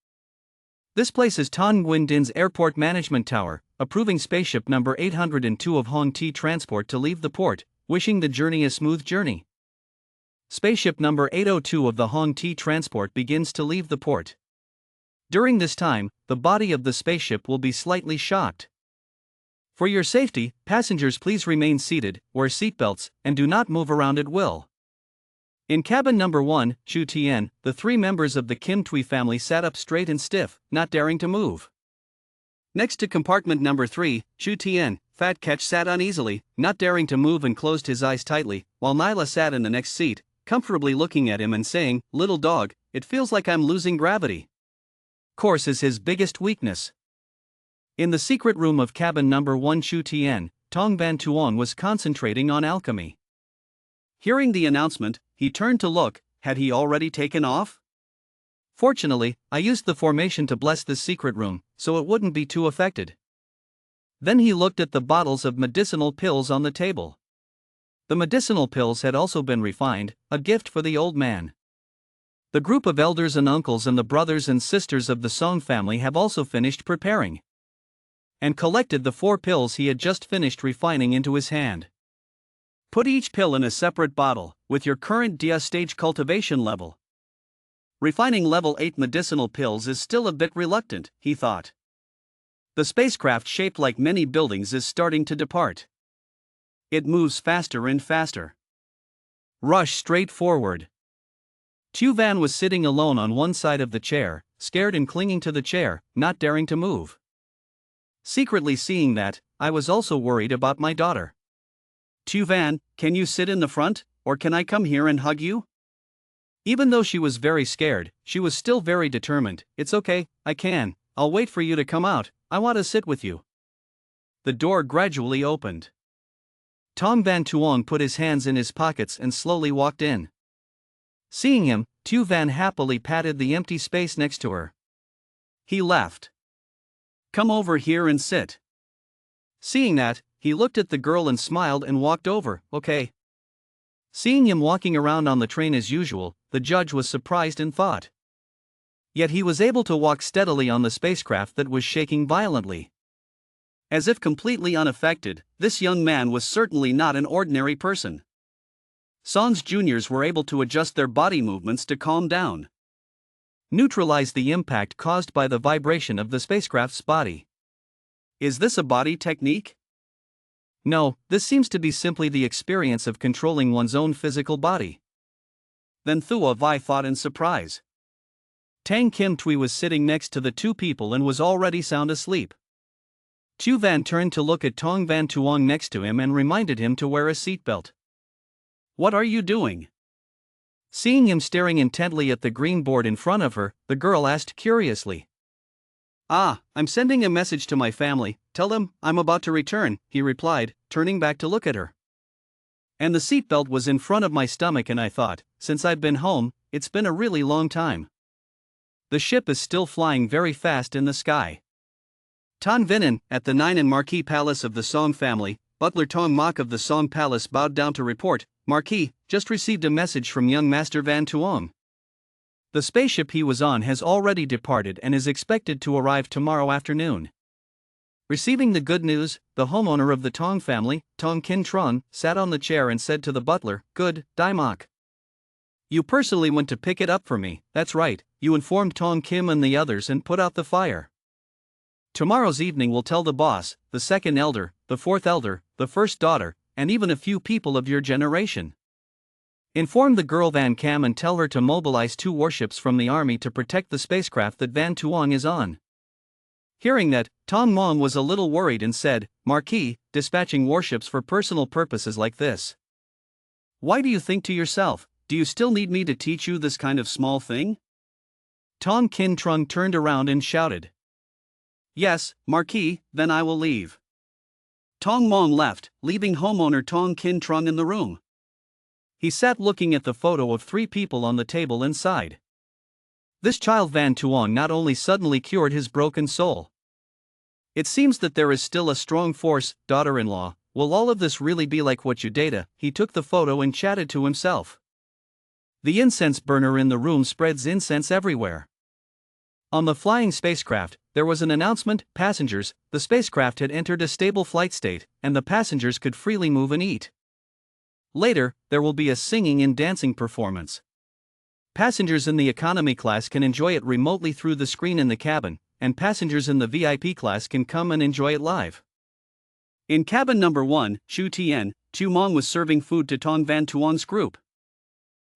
This places Tan Nguyen Din's Airport Management Tower, approving spaceship number 802 of Hong Ti Transport to leave the port, wishing the journey a smooth journey. Spaceship number 802 of the Hong Ti Transport begins to leave the port. During this time, the body of the spaceship will be slightly shocked. For your safety, passengers please remain seated, wear seatbelts, and do not move around at will. In cabin number 1, Chu Tien, the 3 members of the Kim Tui family sat up straight and stiff, not daring to move. Next to compartment number 3, Chu Tien, Fat Ketch sat uneasily, not daring to move and closed his eyes tightly, while Nyla sat in the next seat, comfortably looking at him and saying, "Little dog, it feels like I'm losing gravity." Course is his biggest weakness. In the secret room of cabin number 1, Shu Tian, Tong Van Tuong was concentrating on alchemy. Hearing the announcement, he turned to look. Had he already taken off? Fortunately, I used the formation to bless this secret room, so it wouldn't be too affected. Then he looked at the bottles of medicinal pills on the table. The medicinal pills had also been refined, a gift for the old man. The group of elders and uncles and the brothers and sisters of the Song family have also finished preparing and collected the 4 pills he had just finished refining into his hand. Put each pill in a separate bottle, with your current Dia stage cultivation level. Refining level 8 medicinal pills is still a bit reluctant, he thought. The spacecraft, shaped like many buildings, is starting to depart. It moves faster and faster. Rush straight forward. Tu Van was sitting alone on one side of the chair, scared and clinging to the chair, not daring to move. Secretly seeing that, I was also worried about my daughter. Tu Van, can you sit in the front, or can I come here and hug you? Even though she was very scared, she was still very determined. It's okay, I can. I'll wait for you to come out. I want to sit with you. The door gradually opened. Tong Van Tuong put his hands in his pockets and slowly walked in. Seeing him, Tu Van happily patted the empty space next to her. He left. Come over here and sit. Seeing that, he looked at the girl and smiled and walked over. Okay. Seeing him walking around on the train as usual, the judge was surprised and thought. Yet he was able to walk steadily on the spacecraft that was shaking violently. As if completely unaffected, this young man was certainly not an ordinary person. Song's juniors were able to adjust their body movements to calm down, neutralize the impact caused by the vibration of the spacecraft's body. Is this a body technique? No, this seems to be simply the experience of controlling one's own physical body. Then Thua Vai thought in surprise. Tang Kim Tui was sitting next to the 2 people and was already sound asleep. Tu Van turned to look at Tong Van Tuong next to him and reminded him to wear a seatbelt. What are you doing? Seeing him staring intently at the green board in front of her, the girl asked curiously. I'm sending a message to my family. Tell them I'm about to return, he replied, turning back to look at her. And the seatbelt was in front of my stomach and I thought, since I've been home, it's been a really long time. The ship is still flying very fast in the sky. Tan Vinen, at the 9 and Marquis Palace of the Song family, Butler Tong Mok of the Song Palace bowed down to report, Marquis, just received a message from young Master Van Tuong. The spaceship he was on has already departed and is expected to arrive tomorrow afternoon. Receiving the good news, the homeowner of the Tong family, Tong Kin Trung, sat on the chair and said to the butler, Good, Daimok. You personally went to pick it up for me, that's right, you informed Tong Kim and the others and put out the fire. Tomorrow's evening we'll tell the boss, the 2nd elder, the 4th elder, the 1st daughter, and even a few people of your generation. Inform the girl Van Cam and tell her to mobilize 2 warships from the army to protect the spacecraft that Van Tuong is on. Hearing that, Tong Mong was a little worried and said, Marquis, dispatching warships for personal purposes like this. Why do you think to yourself, do you still need me to teach you this kind of small thing? Tong Kin Trung turned around and shouted. Yes, Marquis, then I will leave. Tong Mong left, leaving homeowner Tong Kin Trung in the room. He sat looking at the photo of 3 people on the table inside. This child Van Tuong not only suddenly cured his broken soul. It seems that there is still a strong force, daughter-in-law. Will all of this really be like what you data? He took the photo and chatted to himself. The incense burner in the room spreads incense everywhere. On the flying spacecraft, there was an announcement, passengers, the spacecraft had entered a stable flight state, and the passengers could freely move and eat. Later, there will be a singing and dancing performance. Passengers in the economy class can enjoy it remotely through the screen in the cabin, and passengers in the VIP class can come and enjoy it live. In cabin number 1, Shu Tian, Tu Mong was serving food to Tong Van Tuong's group.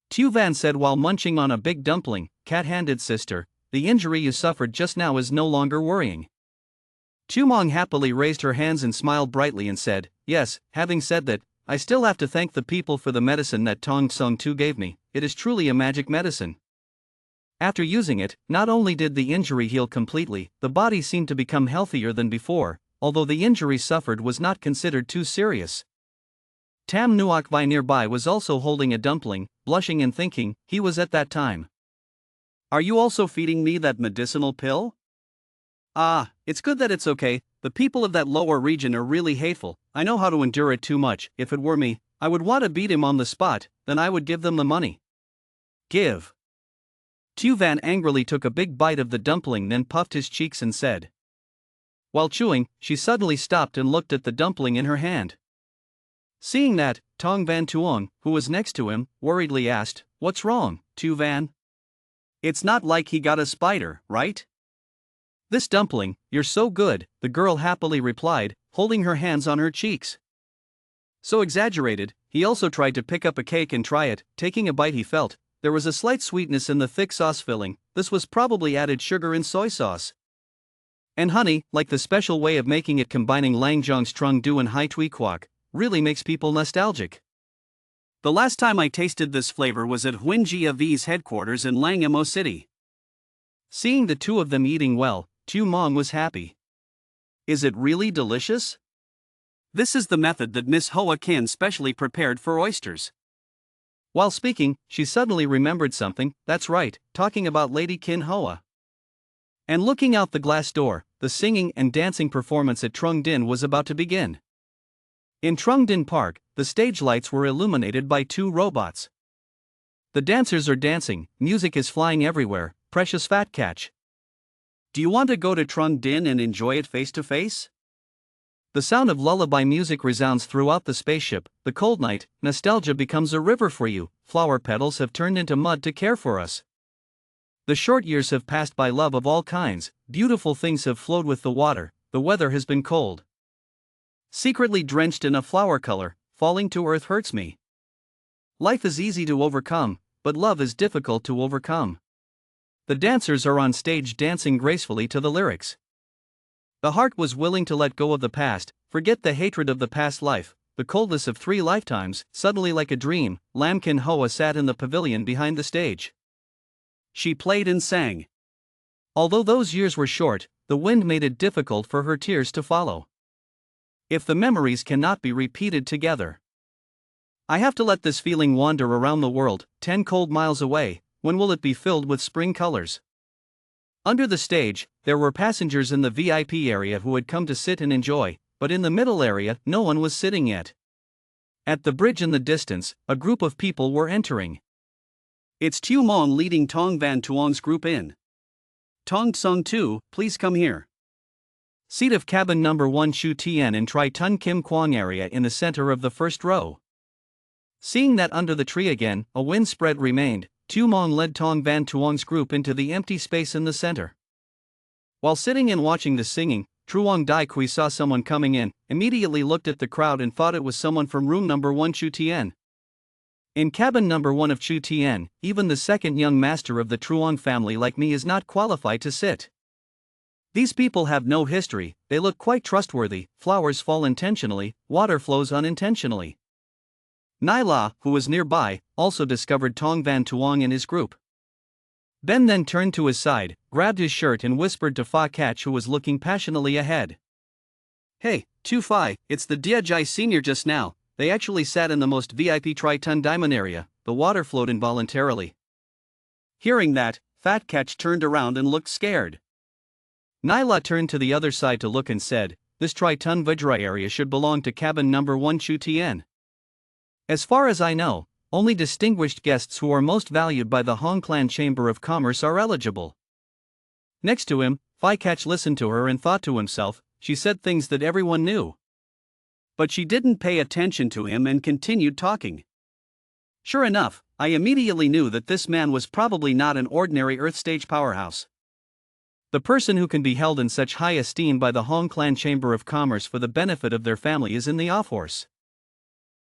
Tu Van said while munching on a big dumpling, Cat-handed sister, the injury you suffered just now is no longer worrying. Tu Mong happily raised her hands and smiled brightly and said, Yes, having said that, I still have to thank the people for the medicine that Tong Sung Tu gave me, it is truly a magic medicine. After using it, not only did the injury heal completely, the body seemed to become healthier than before, although the injury suffered was not considered too serious. Tam Nuok Vai nearby was also holding a dumpling, blushing and thinking, he was at that time. Are you also feeding me that medicinal pill? Ah, it's good that it's okay. The people of that lower region are really hateful. I know how to endure it too much. If it were me, I would want to beat him on the spot, then I would give them the money. Give. Tu Van angrily took a big bite of the dumpling, then puffed his cheeks and said. While chewing, she suddenly stopped and looked at the dumpling in her hand. Seeing that, Tong Van Tuong, who was next to him, worriedly asked, "What's wrong, Tu Van?" It's not like he got a spider, right? This dumpling, you're so good, the girl happily replied, holding her hands on her cheeks. So exaggerated, he also tried to pick up a cake and try it. Taking a bite, he felt there was a slight sweetness in the thick sauce filling. This was probably added sugar and soy sauce. And honey, like the special way of making it combining Langzhong's Trung Du and Hai Tui Quoc, really makes people nostalgic. The last time I tasted this flavor was at Huinjia V's headquarters in Langmo City. Seeing the two of them eating well, Tu Mong was happy. Is it really delicious? This is the method that Miss Hoa Kin specially prepared for oysters. While speaking, she suddenly remembered something. That's right, talking about Lady Kin Hoa. And looking out the glass door, the singing and dancing performance at Trung Din was about to begin. In Trung Din Park, the stage lights were illuminated by two robots. The dancers are dancing, music is flying everywhere. Precious fat catch. Do you want to go to Trung Din and enjoy it face to face? The sound of lullaby music resounds throughout the spaceship. The cold night, nostalgia becomes a river for you. Flower petals have turned into mud to care for us. The short years have passed by, love of all kinds. Beautiful things have flowed with the water. The weather has been cold. Secretly drenched in a flower color, falling to earth hurts me. Life is easy to overcome, but love is difficult to overcome. The dancers are on stage dancing gracefully to the lyrics. The heart was willing to let go of the past, forget the hatred of the past life, the coldness of 3 lifetimes. Suddenly, like a dream, Lam Kin Hoa sat in the pavilion behind the stage. She played and sang. Although those years were short, the wind made it difficult for her tears to follow. If the memories cannot be repeated together, I have to let this feeling wander around the world, 10 cold miles away. When will it be filled with spring colors? Under the stage, there were passengers in the VIP area who had come to sit and enjoy, but in the middle area, no one was sitting yet. At the bridge in the distance, a group of people were entering. It's Tu Mon leading Tong Van Tuong's group in. Tong Tsung Tu, please come here. Seat of cabin number 1 Shu Tien and Tri Tun Kim Kwang area in the center of the first row. Seeing that under the tree again, a wind spread remained, Tu Mong led Tong Van Tuong's group into the empty space in the center. While sitting and watching the singing, Truong Dai Kui saw someone coming in, immediately looked at the crowd and thought it was someone from room number 1 Chu Tien. In cabin number 1 of Chu Tien, even the second young master of the Truong family like me is not qualified to sit. These people have no history, they look quite trustworthy. Flowers fall intentionally, water flows unintentionally. Naila, who was nearby, also discovered Tong Van Tuong and his group. Ben then turned to his side, grabbed his shirt and whispered to Fa Catch, who was looking passionately ahead. Hey, Tu Phi, it's the Dia Jai Senior just now. They actually sat in the most VIP Tri-Ton Diamond area. The water flowed involuntarily. Hearing that, Fat Catch turned around and looked scared. Naila turned to the other side to look and said, this Tri-Ton Vajra area should belong to cabin number 1 Chu Tien. As far as I know, only distinguished guests who are most valued by the Hong Clan Chamber of Commerce are eligible. Next to him, Phi Catch listened to her and thought to himself, she said things that everyone knew. But she didn't pay attention to him and continued talking. Sure enough, I immediately knew that this man was probably not an ordinary Earth stage powerhouse. The person who can be held in such high esteem by the Hong Clan Chamber of Commerce for the benefit of their family is in the off-horse.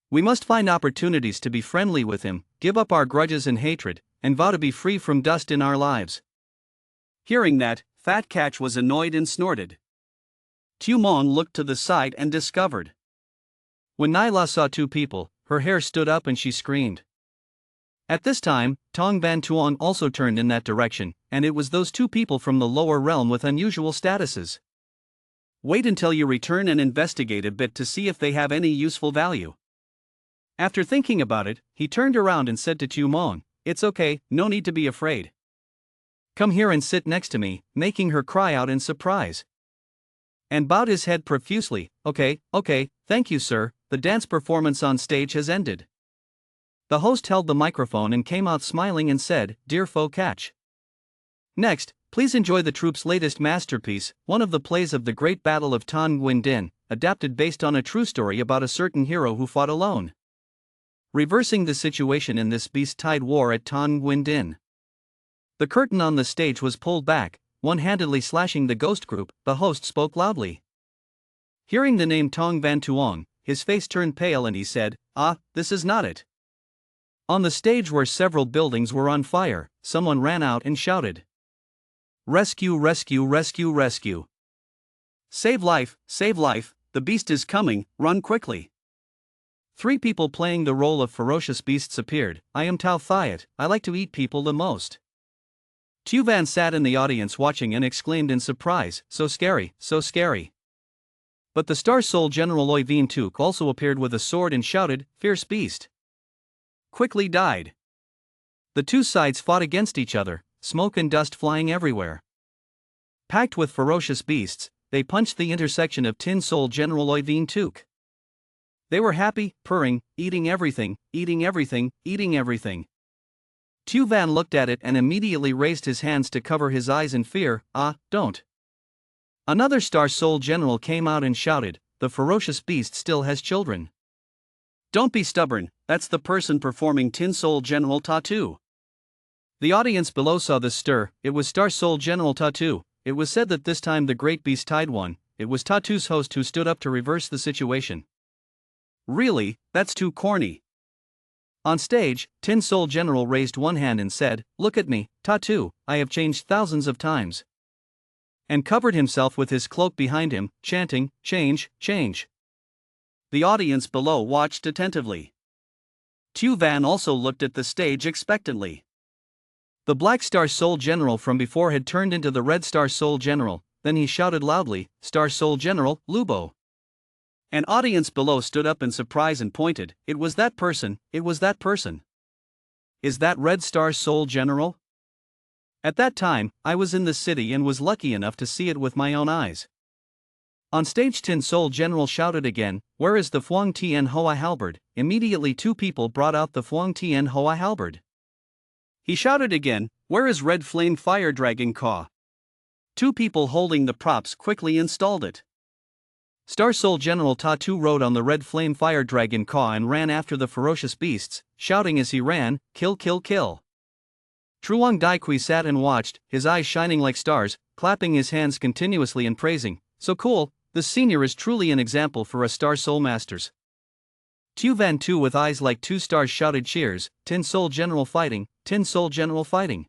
We must find opportunities to be friendly with him, give up our grudges and hatred, and vow to be free from dust in our lives. Hearing that, Fat Catch was annoyed and snorted. Tu Mon looked to the side and discovered. When Naila saw two people, her hair stood up and she screamed. At this time, Tong Van Tuong also turned in that direction, and it was those two people from the lower realm with unusual statuses. Wait until you return and investigate a bit to see if they have any useful value. After thinking about it, he turned around and said to Tu Mong, "It's okay, no need to be afraid. Come here and sit next to me," making her cry out in surprise. And bowed his head profusely. Okay, thank you, sir, the dance performance on stage has ended." The host held the microphone and came out smiling and said, "Dear Fo Catch. Next, please enjoy the troupe's latest masterpiece, one of the plays of the Great Battle of Tan Nguyen Din, adapted based on a true story about a certain hero who fought alone, reversing the situation in this beast-tide war at Tan Nguyen Din." The curtain on the stage was pulled back, one-handedly slashing the ghost group. The host spoke loudly. Hearing the name Tong Van Tuong, his face turned pale and he said, "Ah, this is not it." On the stage where several buildings were on fire, someone ran out and shouted, "Rescue, rescue, rescue, rescue. Save life, the beast is coming, run quickly." Three people playing the role of ferocious beasts appeared. "I am Tao Thiat, I like to eat people the most." Tu Van sat in the audience watching and exclaimed in surprise, "So scary, so scary." But the Star Soul General Oi Vien Tuk also appeared with a sword and shouted, "Fierce beast." Quickly died. The two sides fought against each other, smoke and dust flying everywhere. Packed with ferocious beasts, they punched the intersection of Tin Soul General Oi Vien Tuk. They were happy, purring, eating everything, eating everything, eating everything. Tu Van looked at it and immediately raised his hands to cover his eyes in fear. "Ah, don't." Another Star Soul General came out and shouted, "The ferocious beast still has children. Don't be stubborn, that's the person performing Tin Soul General Tattoo." The audience below saw this stir. It was Star Soul General Tattoo. It was said that this time the great beast tied won. It was Tattoo's host who stood up to reverse the situation. "Really, that's too corny." On stage, Tin Soul General raised one hand and said, "Look at me, Tattoo, I have changed thousands of times." And covered himself with his cloak behind him, chanting, "Change, change." The audience below watched attentively. Tu Van also looked at the stage expectantly. The Black Star Soul General from before had turned into the Red Star Soul General, then he shouted loudly, "Star Soul General, Lubo." An audience below stood up in surprise and pointed. "It was that person, it was that person. Is that Red Star Soul General?" At that time, I was in the city and was lucky enough to see it with my own eyes. On stage, Tin Soul General shouted again, "Where is the Phuong Tien Hoa halberd?" Immediately two people brought out the Phuong Tien Hoa halberd. He shouted again, "Where is Red Flame Fire Dragon Ka?" Two people holding the props quickly installed it. Star Soul General Tattoo rode on the Red Flame Fire Dragon Ka and ran after the ferocious beasts, shouting as he ran, "Kill, kill, kill." Truong Dai Kui sat and watched, his eyes shining like stars, clapping his hands continuously and praising, "So cool, this senior is truly an example for us Star Soul Masters." Tu Van Tu with eyes like two stars shouted cheers, "Tin Soul General fighting, Tin Soul General fighting."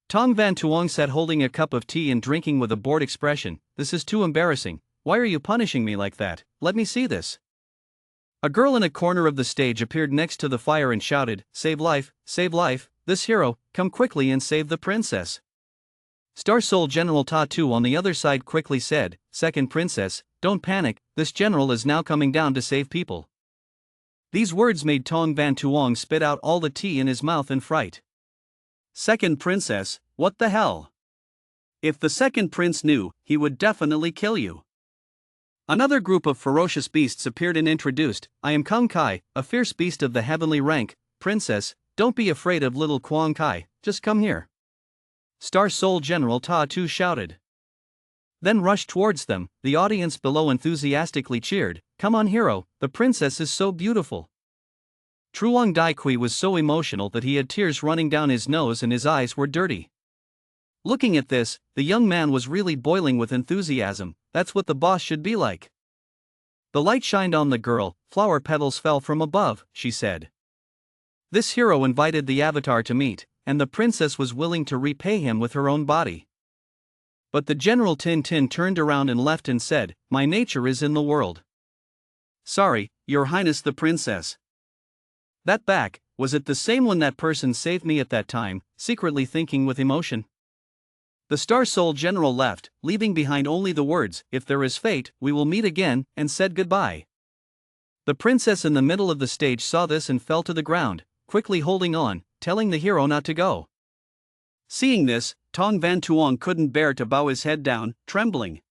Tong Van Tuong sat holding a cup of tea and drinking with a bored expression. "This is too embarrassing. Why are you punishing me like that? Let me see this." A girl in a corner of the stage appeared next to the fire and shouted, save life, this hero, come quickly and save the princess." Star Soul General Tattoo on the other side quickly said, "Second princess, don't panic, this general is now coming down to save people." These words made Tong Van Tuong spit out all the tea in his mouth in fright. Second princess, what the hell? If the second prince knew, he would definitely kill you. Another group of ferocious beasts appeared and introduced, "I am Kung Kai, a fierce beast of the heavenly rank. Princess, don't be afraid of little Kwang Kai, just come here." Star Soul General Ta-Tu shouted. Then rushed towards them. The audience below enthusiastically cheered, "Come on hero, the princess is so beautiful." Truong Dai Kui was so emotional that he had tears running down his nose and his eyes were dirty. Looking at this, the young man was really boiling with enthusiasm. That's what the boss should be like. The light shined on the girl, flower petals fell from above, she said. This hero invited the avatar to meet, and the princess was willing to repay him with her own body. But the General Tin Tin turned around and left and said, "My nature is in the world." "Sorry, Your Highness the Princess." That back, Was it the same when that person saved me at that time, secretly thinking with emotion? The Star Soul General left, leaving behind only the words, "If there is fate, we will meet again," and said goodbye. The princess in the middle of the stage saw this and fell to the ground, quickly holding on, telling the hero not to go. Seeing this, Tong Van Tuong couldn't bear to bow his head down, trembling.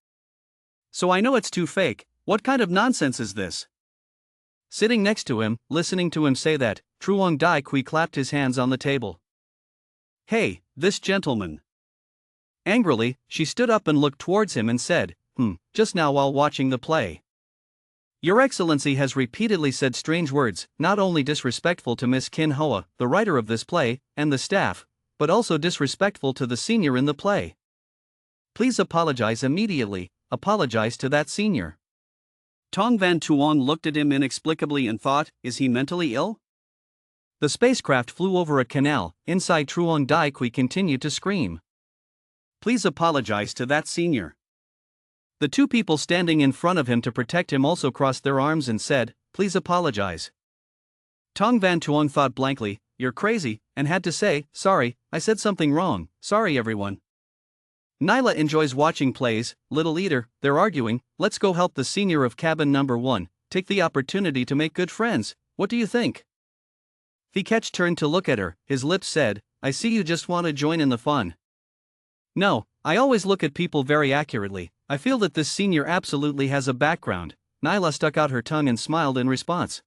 "So I know it's too fake, what kind of nonsense is this?" Sitting next to him, listening to him say that, Truong Dai Kui clapped his hands on the table. "Hey, this gentleman." Angrily, she stood up and looked towards him and said, just now while watching the play. Your Excellency has repeatedly said strange words, not only disrespectful to Miss Kin Hoa, the writer of this play, and the staff, but also disrespectful to the senior in the play. Please apologize immediately, apologize to that senior. Tong Van Tuong looked at him inexplicably and thought, is he mentally ill? The spacecraft flew over a canal, inside Truong Dai Kui continued to scream. Please apologize to that senior. The two people standing in front of him to protect him also crossed their arms and said, please apologize. Tong Van Tuong thought blankly, you're crazy, and had to say, sorry, I said something wrong, sorry everyone. Nyla enjoys watching plays, Little Eater, they're arguing, let's go help the senior of cabin number 1, take the opportunity to make good friends, what do you think? Fiketch turned to look at her, his lips said, I see you just want to join in the fun. No, I always look at people very accurately, I feel that this senior absolutely has a background. Nyla stuck out her tongue and smiled in response.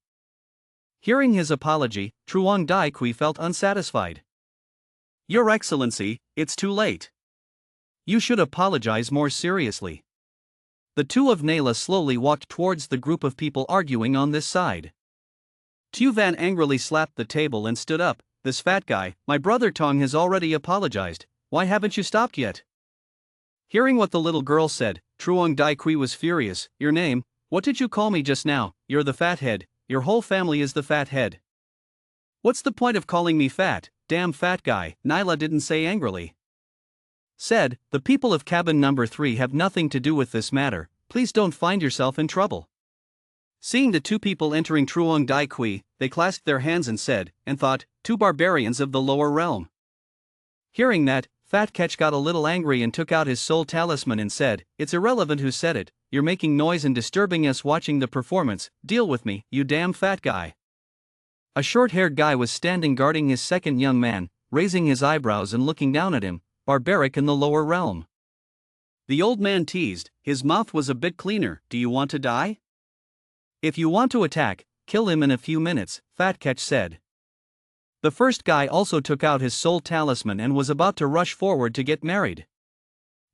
Hearing his apology, Truong Dai Kui felt unsatisfied. Your Excellency, it's too late. You should apologize more seriously. The two of Nyla slowly walked towards the group of people arguing on this side. Tu Van angrily slapped the table and stood up, this fat guy, my brother Tong has already apologized, why haven't you stopped yet? Hearing what the little girl said, Truong Dai Kui was furious, your name, what did you call me just now? You're the fathead, your whole family is the fathead. What's the point of calling me fat, damn fat guy, Nyla didn't say angrily. Said, the people of cabin number 3 have nothing to do with this matter, please don't find yourself in trouble. Seeing the two people entering Truong Dai Kui, they clasped their hands and said, and thought, two barbarians of the lower realm. Hearing that, Fat Ketch got a little angry and took out his soul talisman and said, it's irrelevant who said it, you're making noise and disturbing us watching the performance, deal with me, you damn fat guy. A short-haired guy was standing guarding his second young man, raising his eyebrows and looking down at him, barbaric in the lower realm. The old man teased, his mouth was a bit cleaner, do you want to die? If you want to attack, kill him in a few minutes, Fat Ketch said. The first guy also took out his soul talisman and was about to rush forward to get married.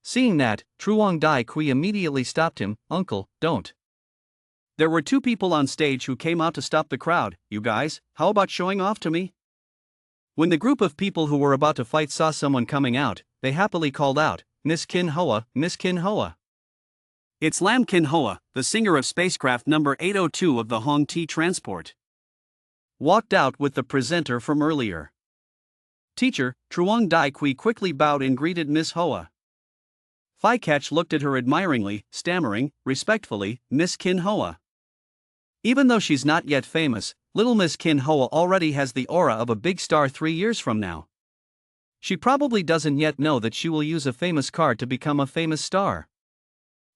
Seeing that, Truong Dai Kui immediately stopped him, uncle, don't. There were two people on stage who came out to stop the crowd, you guys, how about showing off to me? When the group of people who were about to fight saw someone coming out, they happily called out, Miss Kin Hoa, Miss Kin Hoa. It's Lam Kin Hoa, the singer of spacecraft number 802 of the Hong Ti transport. Walked out with the presenter from earlier. Teacher, Truong Dai Kui quickly bowed and greeted Miss Hoa. Phi Catch looked at her admiringly, stammering, respectfully, Miss Kin Hoa. Even though she's not yet famous, little Miss Kin Hoa already has the aura of a big star 3 years from now. She probably doesn't yet know that she will use a famous card to become a famous star.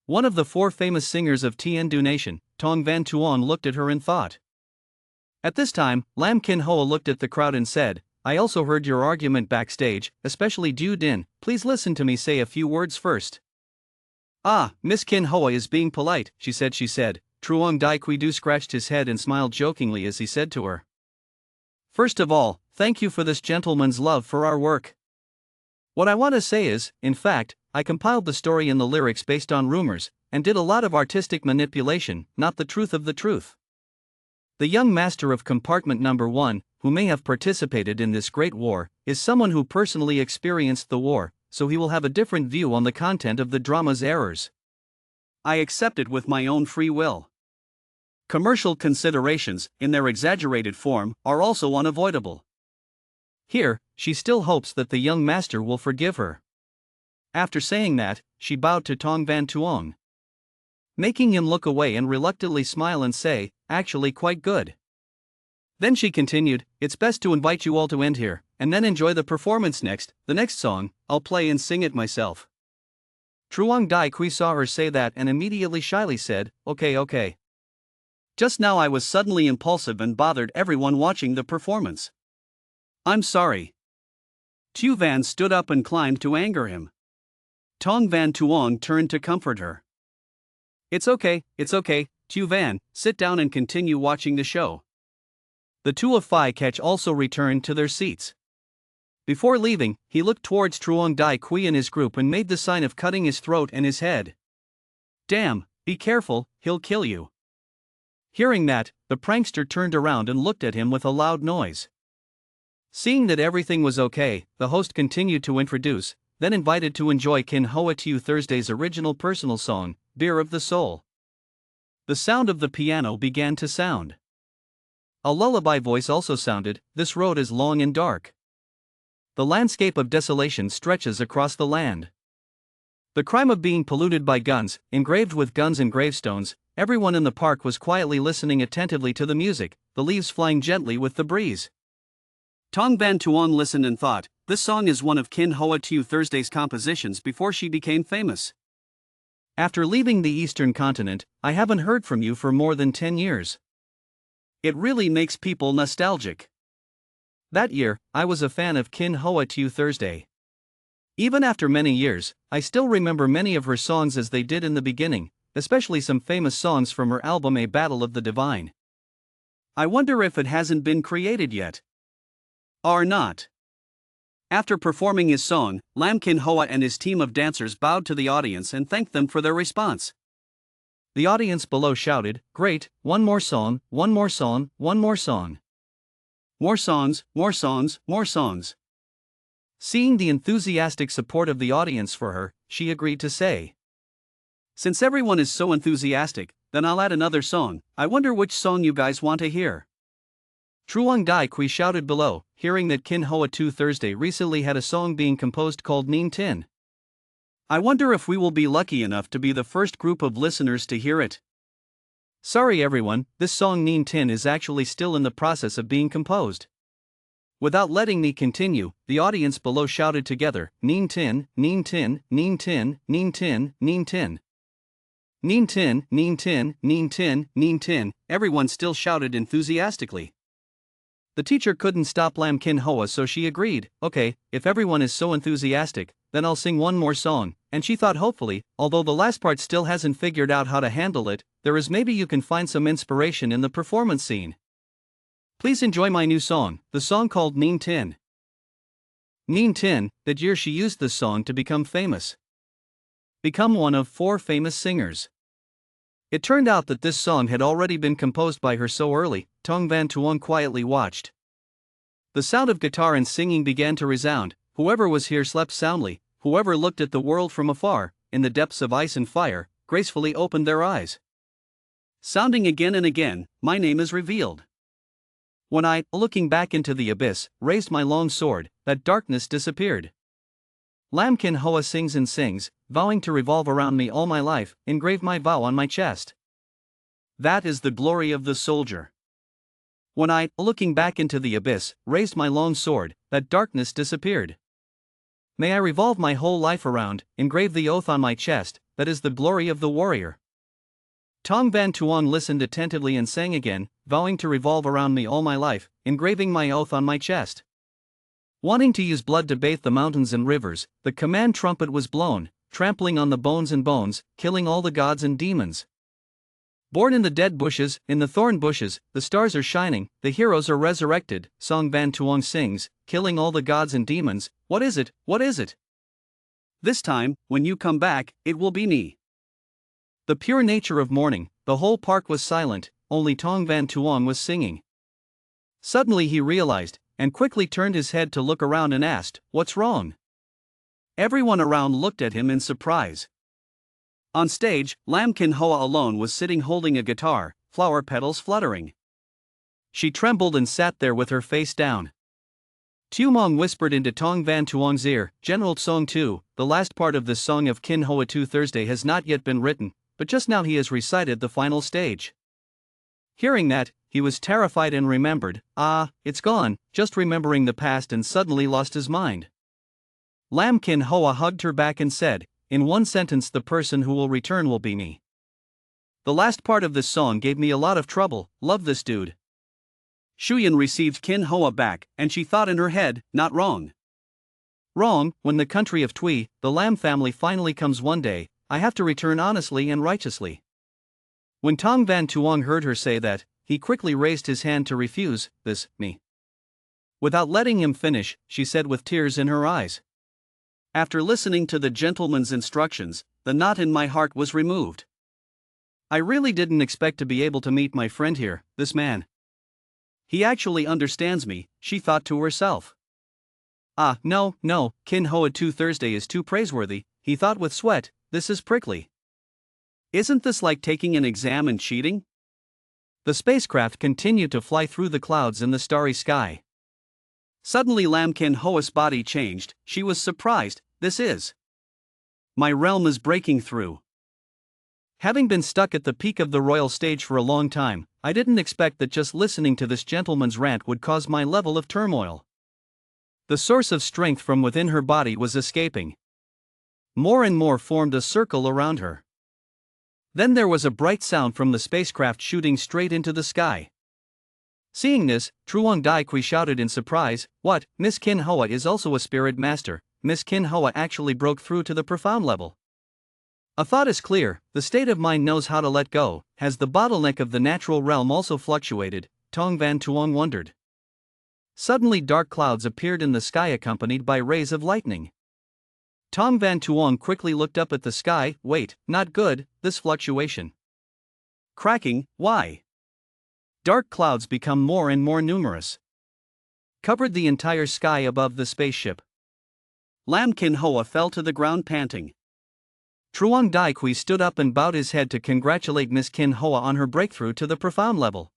One of the 4 famous singers of Tiandu Nation, Tong Van Tuong looked at her and thought. At this time, Lam Kin Hoa looked at the crowd and said, I also heard your argument backstage, especially Du Din, please listen to me say a few words first. Ah, Miss Kin Hoa is being polite, she said. Truong Dai Kui Du scratched his head and smiled jokingly as he said to her. First of all, thank you for this gentleman's love for our work. What I want to say is, in fact, I compiled the story and the lyrics based on rumors, and did a lot of artistic manipulation, not the truth of the truth. The young master of compartment number 1, who may have participated in this great war, is someone who personally experienced the war, so he will have a different view on the content of the drama's errors. I accept it with my own free will. Commercial considerations, in their exaggerated form, are also unavoidable. Here, she still hopes that the young master will forgive her. After saying that, she bowed to Tong Van Tuong, making him look away and reluctantly smile and say, actually quite good. Then she continued, "It's best to invite you all to end here, and then enjoy the performance next. The next song, I'll play and sing it myself." Truong Dai Kui saw her say that and immediately shyly said, Okay. Just now I was suddenly impulsive and bothered everyone watching the performance. I'm sorry. Tu Van stood up and climbed to anger him. Tong Van Tuong turned to comfort her. It's okay, Tu Van, sit down and continue watching the show. The two of Phi Catch also returned to their seats. Before leaving, he looked towards Truong Dai Kui and his group and made the sign of cutting his throat and his head. Damn, be careful, he'll kill you. Hearing that, the prankster turned around and looked at him with a loud noise. Seeing that everything was okay, the host continued to introduce, then invited to enjoy Kin Hoa Tiu Thursday's original personal song, Beer of the Soul. The sound of the piano began to sound. A lullaby voice also sounded, "This road is long and dark. The landscape of desolation stretches across the land. The crime of being polluted by guns, engraved with guns and gravestones." Everyone in the park was quietly listening attentively to the music, the leaves flying gently with the breeze. Tong Van Tuong listened and thought, this song is one of Kin Hoa Tiu Thursday's compositions before she became famous. After leaving the Eastern continent, I haven't heard from you for more than 10 years. It really makes people nostalgic. That year, I was a fan of Kin Hoa Tiu Thursday. Even after many years, I still remember many of her songs as they did in the beginning, especially some famous songs from her album A Battle of the Divine. I wonder if it hasn't been created yet. Or not. After performing his song, Lam Kin Hoa and his team of dancers bowed to the audience and thanked them for their response. The audience below shouted, "Great, one more song, one more song, one more song. More songs, more songs, more songs." Seeing the enthusiastic support of the audience for her, she agreed to say, "Since everyone is so enthusiastic, then I'll add another song. I wonder which song you guys want to hear." Truong Dai Kui shouted below, hearing that Kin Hoa Tiu Thursday recently had a song being composed called Nin Tin. I wonder if we will be lucky enough to be the first group of listeners to hear it. Sorry everyone, this song Nin Tin is actually still in the process of being composed. Without letting me continue, the audience below shouted together, Nin Tin, Nin Tin, Nin Tin, Nin Tin, Nin Tin. Nin Tin, Nin Tin, Nin Tin, Nin Tin, everyone still shouted enthusiastically. The teacher couldn't stop Lam Kin Hoa, so she agreed, okay, if everyone is so enthusiastic, then I'll sing one more song, and she thought hopefully, although the last part still hasn't figured out how to handle it, there is maybe you can find some inspiration in the performance scene. Please enjoy my new song, the song called Nin Tin. Nin Tin, that year she used this song to become famous. Become one of 4 famous singers. It turned out that this song had already been composed by her so early. Tong Van Tuong quietly watched. The sound of guitar and singing began to resound. Whoever was here slept soundly, whoever looked at the world from afar, in the depths of ice and fire, gracefully opened their eyes. Sounding again and again, my name is revealed. When I, looking back into the abyss, raised my long sword, that darkness disappeared. Lam Kin Hoa sings and sings, vowing to revolve around me all my life, engrave my vow on my chest. That is the glory of the soldier. When I, looking back into the abyss, raised my long sword, that darkness disappeared. May I revolve my whole life around, engrave the oath on my chest, that is the glory of the warrior. Tong Van Tuong listened attentively and sang again, vowing to revolve around me all my life, engraving my oath on my chest. Wanting to use blood to bathe the mountains and rivers, the command trumpet was blown, trampling on the bones and bones, killing all the gods and demons. Born in the dead bushes, in the thorn bushes, the stars are shining, the heroes are resurrected, Song Van Tuong sings, killing all the gods and demons. What is it, what is it? This time, when you come back, it will be me. The pure nature of morning, the whole park was silent, only Tong Van Tuong was singing. Suddenly he realized, and quickly turned his head to look around and asked, "What's wrong?" Everyone around looked at him in surprise. On stage, Lam Kin Hoa alone was sitting holding a guitar, flower petals fluttering. She trembled and sat there with her face down. Tu Mong whispered into Tong Van Tuong's ear, "General Song 2, the last part of this song of Kin Hoa Tiu Thursday has not yet been written, but just now he has recited the final stage. Hearing that, he was terrified and remembered, it's gone, just remembering the past, and suddenly lost his mind. Lam Kin Hoa hugged her back and said, in one sentence, the person who will return will be me. The last part of this song gave me a lot of trouble, love this dude. Shuyan received Kin Hoa back, and she thought in her head, not wrong. Wrong, when the country of Tui, the Lam family finally comes one day, I have to return honestly and righteously. When Tong Van Tuong heard her say that, he quickly raised his hand to refuse, this, me. Without letting him finish, she said with tears in her eyes. After listening to the gentleman's instructions, the knot in my heart was removed. I really didn't expect to be able to meet my friend here, this man. He actually understands me, she thought to herself. No, Kin Hoa 2 Thursday is too praiseworthy, he thought with sweat, this is prickly. Isn't this like taking an exam and cheating? The spacecraft continued to fly through the clouds in the starry sky. Suddenly Lam Kin Hoa's body changed, she was surprised, this is. My realm is breaking through. Having been stuck at the peak of the royal stage for a long time, I didn't expect that just listening to this gentleman's rant would cause my level of turmoil. The source of strength from within her body was escaping. More and more formed a circle around her. Then there was a bright sound from the spacecraft shooting straight into the sky. Seeing this, Truong Dai Kui shouted in surprise, what, Miss Kin Hoa is also a spirit master, Miss Kin Hoa actually broke through to the profound level. A thought is clear, the state of mind knows how to let go, has the bottleneck of the natural realm also fluctuated, Tong Van Tuong wondered. Suddenly dark clouds appeared in the sky accompanied by rays of lightning. Tong Van Tuong quickly looked up at the sky, wait, not good, this fluctuation. Cracking, why? Dark clouds become more and more numerous. Covered the entire sky above the spaceship. Lam Kin Hoa fell to the ground panting. Truong Dai Kui stood up and bowed his head to congratulate Miss Kin Hoa on her breakthrough to the profound level.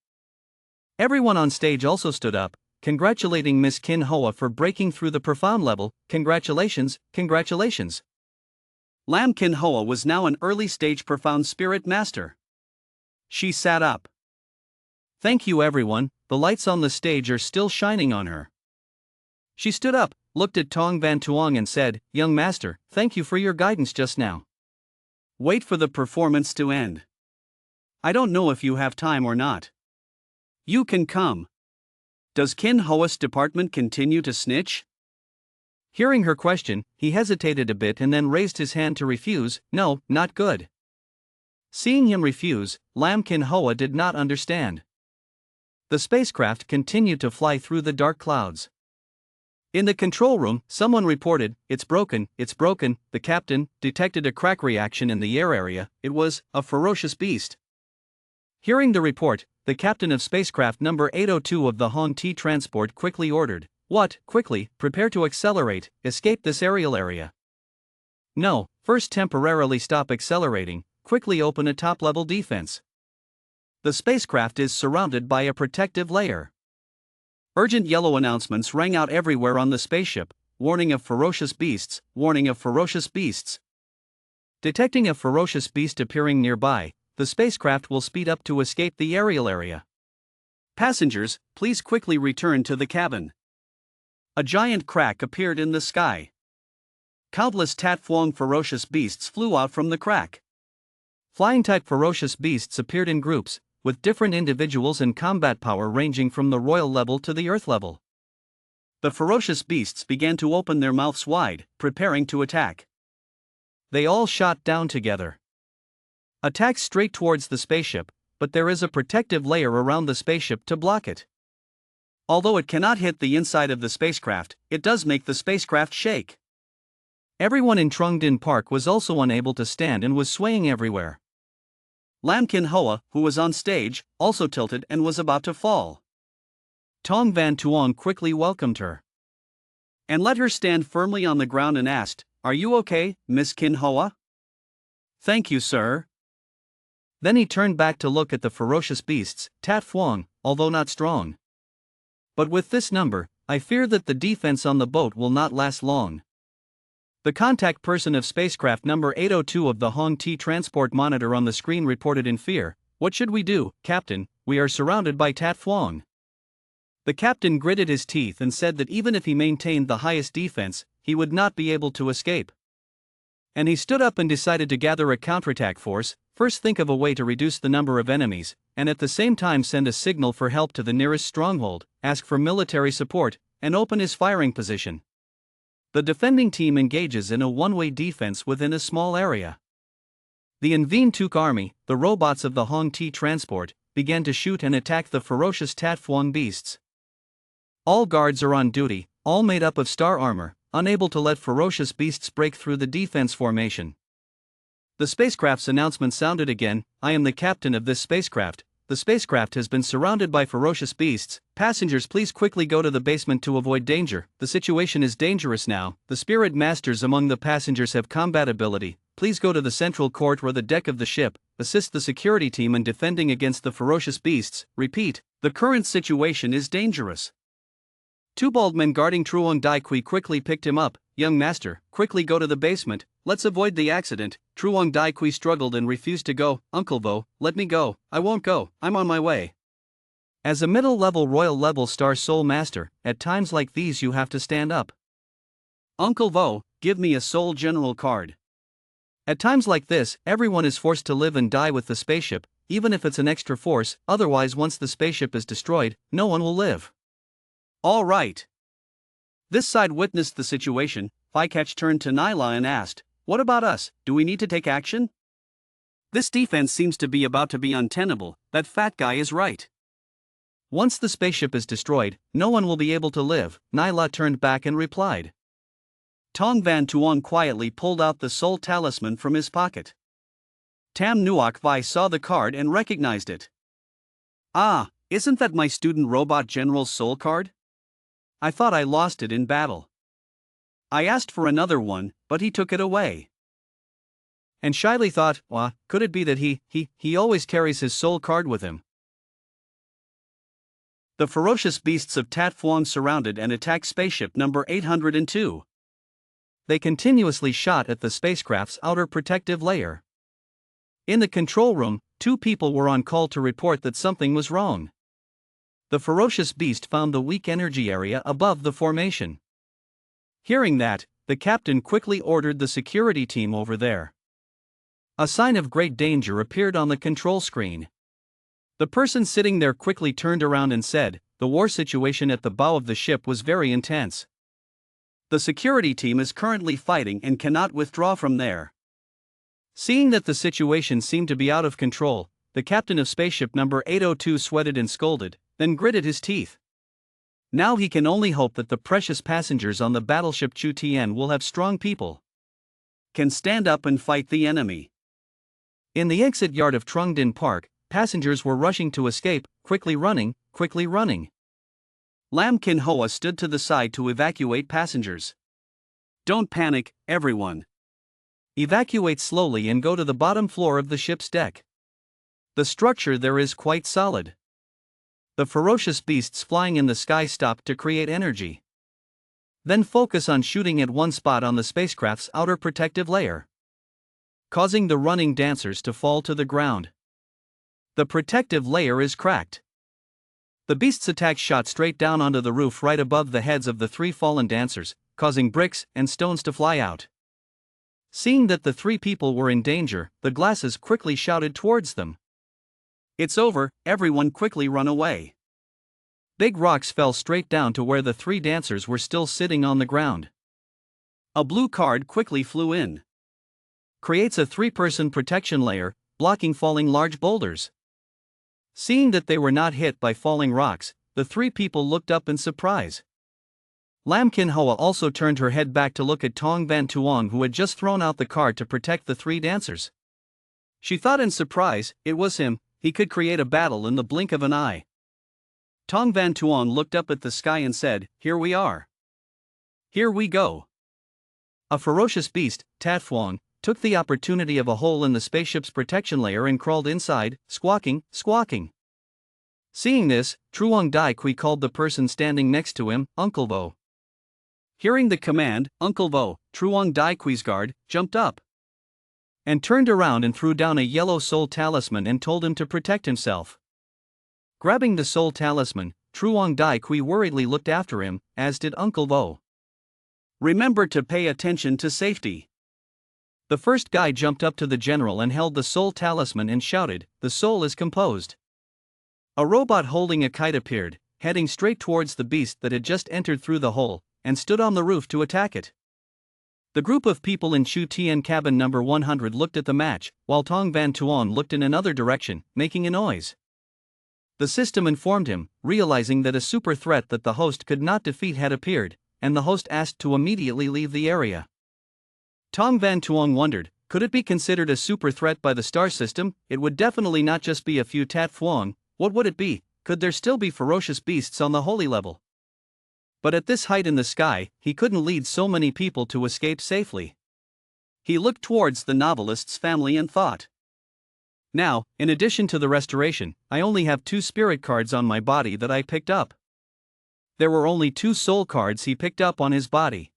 Everyone on stage also stood up, congratulating Miss Kin Hoa for breaking through the profound level, congratulations, congratulations. Lam Kin Hoa was now an early stage profound spirit master. She sat up. Thank you everyone, the lights on the stage are still shining on her. She stood up, looked at Tong Van Tuong and said, young master, thank you for your guidance just now. Wait for the performance to end. I don't know if you have time or not. You can come. Does Kin Hoa's department continue to snitch? Hearing her question, he hesitated a bit and then raised his hand to refuse, no, not good. Seeing him refuse, Lam Kin Hoa did not understand. The spacecraft continued to fly through the dark clouds. In the control room, someone reported, it's broken, the captain detected a crack reaction in the air area, it was a ferocious beast. Hearing the report, the captain of spacecraft number 802 of the Hong Ti transport quickly ordered, what, quickly, prepare to accelerate, escape this aerial area. No, first temporarily stop accelerating, quickly open a top-level defense. The spacecraft is surrounded by a protective layer. Urgent yellow announcements rang out everywhere on the spaceship, warning of ferocious beasts, warning of ferocious beasts. Detecting a ferocious beast appearing nearby, the spacecraft will speed up to escape the aerial area. Passengers, please quickly return to the cabin. A giant crack appeared in the sky. Countless Tat-Phuong ferocious beasts flew out from the crack. Flying-type ferocious beasts appeared in groups, with different individuals and combat power ranging from the royal level to the earth level. The ferocious beasts began to open their mouths wide, preparing to attack. They all shot down together. Attack straight towards the spaceship, but there is a protective layer around the spaceship to block it. Although it cannot hit the inside of the spacecraft, it does make the spacecraft shake. Everyone in Trung Din Park was also unable to stand and was swaying everywhere. Lam Kin Hoa, who was on stage, also tilted and was about to fall. Tong Van Tuong quickly welcomed her and let her stand firmly on the ground and asked, are you okay, Miss Kin Hoa? Thank you, sir. Then he turned back to look at the ferocious beasts, Tat-Phuong, although not strong. But with this number, I fear that the defense on the boat will not last long. The contact person of spacecraft number 802 of the Hong Ti transport monitor on the screen reported in fear, what should we do, Captain? we are surrounded by Tat Phuong. The captain gritted his teeth and said that even if he maintained the highest defense, he would not be able to escape. And he stood up and decided to gather a counterattack force, first think of a way to reduce the number of enemies, and at the same time send a signal for help to the nearest stronghold, ask for military support, and open his firing position. The defending team engages in a one-way defense within a small area. The Inveen Tuk army, the robots of the Hong Ti transport, began to shoot and attack the ferocious Tat Phuong beasts. All guards are on duty, all made up of star armor, unable to let ferocious beasts break through the defense formation. The spacecraft's announcement sounded again, "I am the captain of this spacecraft. The spacecraft has been surrounded by ferocious beasts. Passengers, please quickly go to the basement to avoid danger. The situation is dangerous now. The spirit masters among the passengers have combat ability. Please go to the central court or the deck of the ship. Assist the security team in defending against the ferocious beasts. Repeat, the current situation is dangerous." Two bald men guarding Truong Dai Kui quickly picked him up. "Young master, quickly go to the basement. Let's avoid the accident." Truong Dai Kui struggled and refused to go. "Uncle Vo, let me go. I won't go. I'm on my way." As a middle-level royal-level star soul master, at times like these you have to stand up. "Uncle Vo, give me a soul general card." At times like this, everyone is forced to live and die with the spaceship, even if it's an extra force, otherwise once the spaceship is destroyed, no one will live. "All right." This side witnessed the situation. Fikach turned to Nyla and asked, "What about us? Do we need to take action? This defense seems to be about to be untenable. That fat guy is right. Once the spaceship is destroyed, no one will be able to live." Nyla turned back and replied. Tong Van Tuong quietly pulled out the soul talisman from his pocket. Tam Nuok Vai saw the card and recognized it. "Ah, isn't that my student robot general's soul card? I thought I lost it in battle. I asked for another one, but he took it away." And shyly thought, could it be that he always carries his soul card with him? The ferocious beasts of Tat Phuong surrounded and attacked spaceship number 802. They continuously shot at the spacecraft's outer protective layer. In the control room, two people were on call to report that something was wrong. The ferocious beast found the weak energy area above the formation. Hearing that, the captain quickly ordered the security team over there. A sign of great danger appeared on the control screen. The person sitting there quickly turned around and said, "The war situation at the bow of the ship was very intense. The security team is currently fighting and cannot withdraw from there." Seeing that the situation seemed to be out of control, the captain of spaceship number 802 sweated and scolded, then gritted his teeth. Now he can only hope that the precious passengers on the battleship Chu Tien will have strong people, can stand up and fight the enemy. In the exit yard of Trung Din Park, passengers were rushing to escape, quickly running, quickly running. Lam Kin Hoa stood to the side to evacuate passengers. "Don't panic, everyone. Evacuate slowly and go to the bottom floor of the ship's deck. The structure there is quite solid." The ferocious beasts flying in the sky stopped to create energy. Then focus on shooting at one spot on the spacecraft's outer protective layer, causing the running dancers to fall to the ground. The protective layer is cracked. The beast's attack shot straight down onto the roof right above the heads of the three fallen dancers, causing bricks and stones to fly out. Seeing that the three people were in danger, the glasses quickly shouted towards them, "It's over, everyone quickly run away." Big rocks fell straight down to where the three dancers were still sitting on the ground. A blue card quickly flew in. Creates a three-person protection layer, blocking falling large boulders. Seeing that they were not hit by falling rocks, the three people looked up in surprise. Lam Kin Hoa also turned her head back to look at Tong Van Tuong, who had just thrown out the card to protect the three dancers. She thought in surprise, it was him. He could create a battle in the blink of an eye. Tong Van Tuong looked up at the sky and said, "Here we are. Here we go." A ferocious beast, Tat Phuong, took the opportunity of a hole in the spaceship's protection layer and crawled inside, squawking, squawking. Seeing this, Truong Dai Kui called the person standing next to him, Uncle Vo. Hearing the command, Uncle Vo, Truong Dai Kui's guard, jumped up and turned around and threw down a yellow soul talisman and told him to protect himself. Grabbing the soul talisman, Truong Dai Kui worriedly looked after him, as did Uncle Vo. Remember to pay attention to safety. The first guy jumped up to the general and held the soul talisman and shouted, "The soul is composed." A robot holding a kite appeared, heading straight towards the beast that had just entered through the hole, and stood on the roof to attack it. The group of people in Chu Tien cabin number 100 looked at the match, while Tong Van Tuan looked in another direction, making a noise. The system informed him, realizing that a super threat that the host could not defeat had appeared, and the host asked to immediately leave the area. Tong Van Tuong wondered, could it be considered a super threat by the star system? It would definitely not just be a few Tat Phuong. What would it be? Could there still be ferocious beasts on the holy level? But at this height in the sky, he couldn't lead so many people to escape safely. He looked towards the novelist's family and thought. Now, in addition to the restoration, I only have 2 spirit cards on my body that I picked up. There were only 2 soul cards he picked up on his body.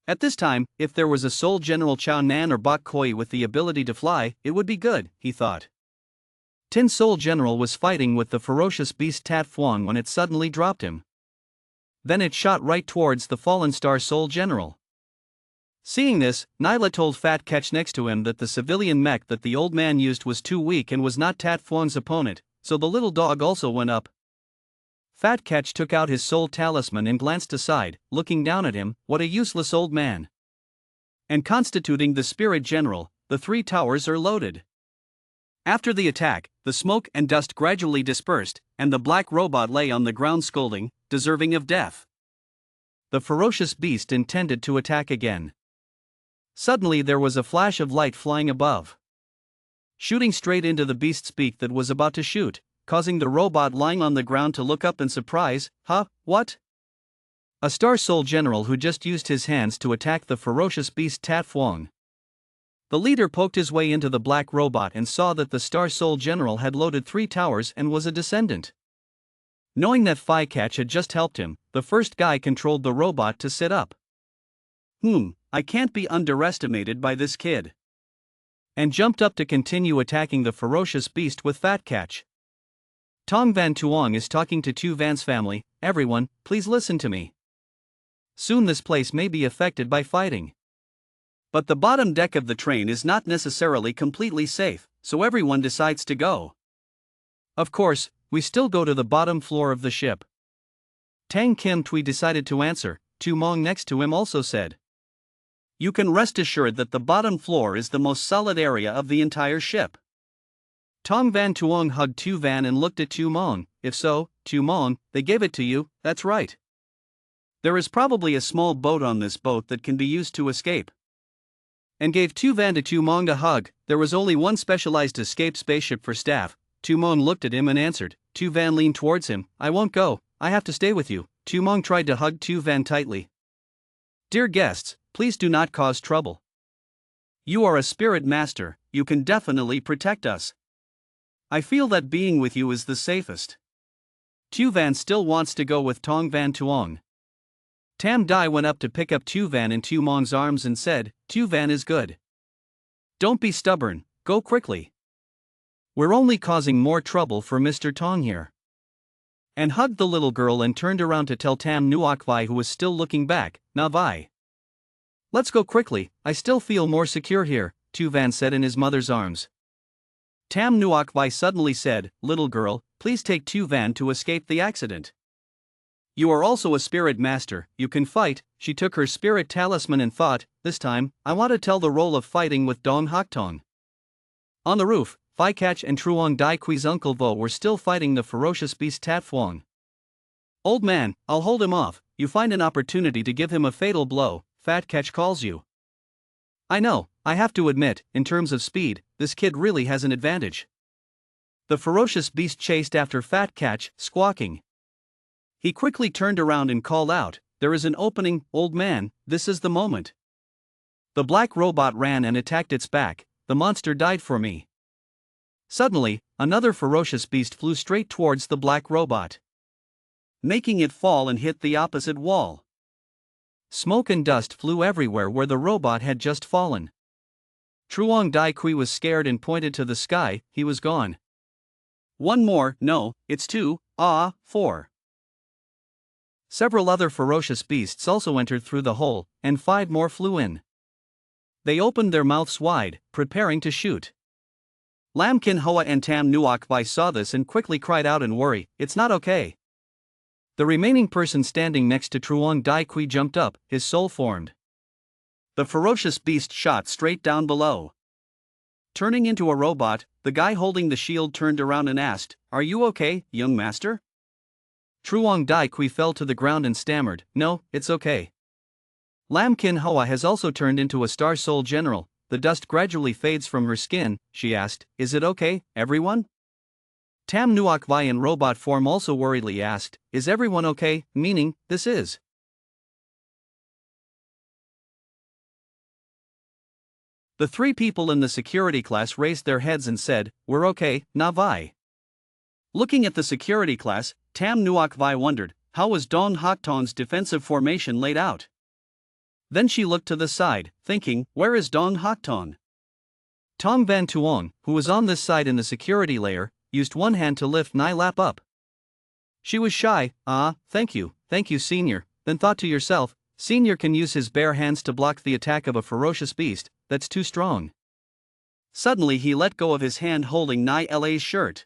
At this time, if there was a soul General Chao Nan or Bok Koi with the ability to fly, it would be good, he thought. Tin Soul General was fighting with the ferocious beast Tat Phuong when it suddenly dropped him. Then it shot right towards the fallen Star Soul General. Seeing this, Nyla told Fat Ketch next to him that the civilian mech that the old man used was too weak and was not Tat Phuong's opponent, so the little dog also went up. Fat Ketch took out his soul talisman and glanced aside, looking down at him, what a useless old man. And constituting the spirit general, the 3 towers are loaded. After the attack, the smoke and dust gradually dispersed, and the black robot lay on the ground scolding, deserving of death. The ferocious beast intended to attack again. Suddenly there was a flash of light flying above, shooting straight into the beast's beak that was about to shoot, causing the robot lying on the ground to look up in surprise. Huh, what? A Star Soul General who just used his hands to attack the ferocious beast Tat Phuong. The leader poked his way into the black robot and saw that the Star Soul General had loaded 3 towers and was a descendant. Knowing that Phi Catch had just helped him, the first guy controlled the robot to sit up. I can't be underestimated by this kid. And jumped up to continue attacking the ferocious beast with Fat Catch. Tong Van Tuong is talking to Tu Van's family. Everyone, please listen to me. Soon this place may be affected by fighting. But the bottom deck of the train is not necessarily completely safe, so everyone decides to go. Of course, we still go to the bottom floor of the ship. Tang Kim Tui decided to answer. Tu Mong next to him also said, You can rest assured that the bottom floor is the most solid area of the entire ship. Tong Van Tuong hugged Tu Van and looked at Tu Mong. If so, Tu Mong, they gave it to you, that's right. There is probably a small boat on this boat that can be used to escape. And gave Tu Van to Tu Mong a hug. There was only one specialized escape spaceship for staff. Tu Mong looked at him and answered. Tu Van leaned towards him. I won't go, I have to stay with you. Tu Mong tried to hug Tu Van tightly. Dear guests, please do not cause trouble. You are a spirit master, you can definitely protect us. I feel that being with you is the safest. Tu Van still wants to go with Tong Van Tuong. Tam Dai went up to pick up Tu Van in Tu Mong's arms and said, Tu Van is good. Don't be stubborn, go quickly. We're only causing more trouble for Mr. Tong here. And hugged the little girl and turned around to tell Tam Nuok Vai, who was still looking back, Na Vai. Let's go quickly, I still feel more secure here, Tu Van said in his mother's arms. Tam Nuok Vai suddenly said, Little girl, please take Tu Van to escape the accident. You are also a spirit master, you can fight. She took her spirit talisman and thought, this time, I want to tell the role of fighting with Dong Hak Tong. On the roof, Phi Catch and Truong Dai Kui's Uncle Vo were still fighting the ferocious beast Tat Phuong. Old man, I'll hold him off, you find an opportunity to give him a fatal blow, Fat Catch calls you. I know, I have to admit, in terms of speed, this kid really has an advantage. The ferocious beast chased after Fat Catch, squawking. He quickly turned around and called out, there is an opening, old man, this is the moment. The black robot ran and attacked its back, the monster died for me. Suddenly, another ferocious beast flew straight towards the black robot, making it fall and hit the opposite wall. Smoke and dust flew everywhere where the robot had just fallen. Truong Dai Kui was scared and pointed to the sky, he was gone. One more, no, it's two, four. Several other ferocious beasts also entered through the hole, and 5 more flew in. They opened their mouths wide, preparing to shoot. Lam Kin Hoa and Tam Nuok Vai saw this and quickly cried out in worry, "It's not okay." The remaining person standing next to Truong Dai Kui jumped up, his soul formed. The ferocious beast shot straight down below. Turning into a robot, the guy holding the shield turned around and asked, "Are you okay, young master?" Truong Dai Kui fell to the ground and stammered, "No, it's okay." Lam Kin Hoa has also turned into a Star Soul General. The dust gradually fades from her skin. She asked, "Is it okay, everyone?" Tam Nuok Vai in robot form also worriedly asked, "Is everyone okay?" Meaning, this is. The 3 people in the security class raised their heads and said, "We're okay, Na Vai." Looking at the security class, Tam Nuok Vai wondered, how was Don Hak Ton's defensive formation laid out? Then she looked to the side, thinking, where is Don Hak Ton? Tong Van Tuong, who was on this side in the security layer, used one hand to lift Nai Lap up. She was shy. Thank you, senior," then thought to yourself, "Senior can use his bare hands to block the attack of a ferocious beast, that's too strong." Suddenly he let go of his hand holding Nai La's shirt.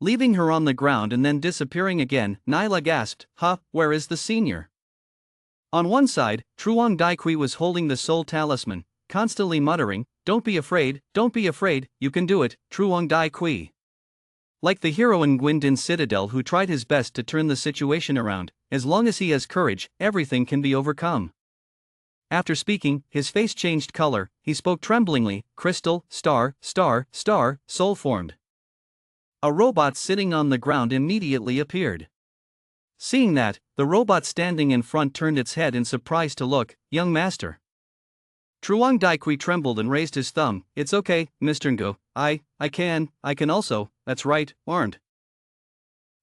Leaving her on the ground and then disappearing again, Naila gasped, where is the senior?" On one side, Truong Dai Kui was holding the soul talisman, constantly muttering, don't be afraid, you can do it, Truong Dai Kui." Like the hero in Gwyn Citadel who tried his best to turn the situation around, as long as he has courage, everything can be overcome. After speaking, his face changed color, he spoke tremblingly, "Crystal, star, soul formed." A robot sitting on the ground immediately appeared. Seeing that, the robot standing in front turned its head in surprise to look, "Young master." Truong Dai Kui trembled and raised his thumb, "It's okay, Mr. Ngo, I can also, that's right, armed."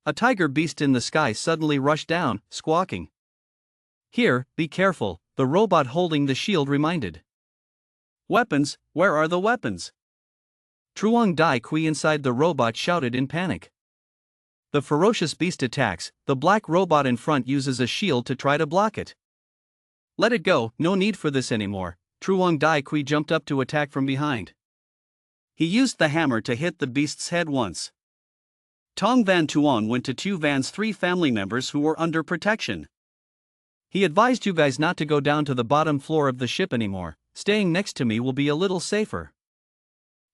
A tiger beast in the sky suddenly rushed down, squawking. "Here, be careful," the robot holding the shield reminded. "Weapons, where are the weapons?" Truong Dai Kui inside the robot shouted in panic. The ferocious beast attacks, the black robot in front uses a shield to try to block it. "Let it go, no need for this anymore." Truong Dai Kui jumped up to attack from behind. He used the hammer to hit the beast's head once. Tong Van Tuong went to Tu Van's 3 family members who were under protection. He advised you guys not to go down to the bottom floor of the ship anymore, staying next to me will be a little safer.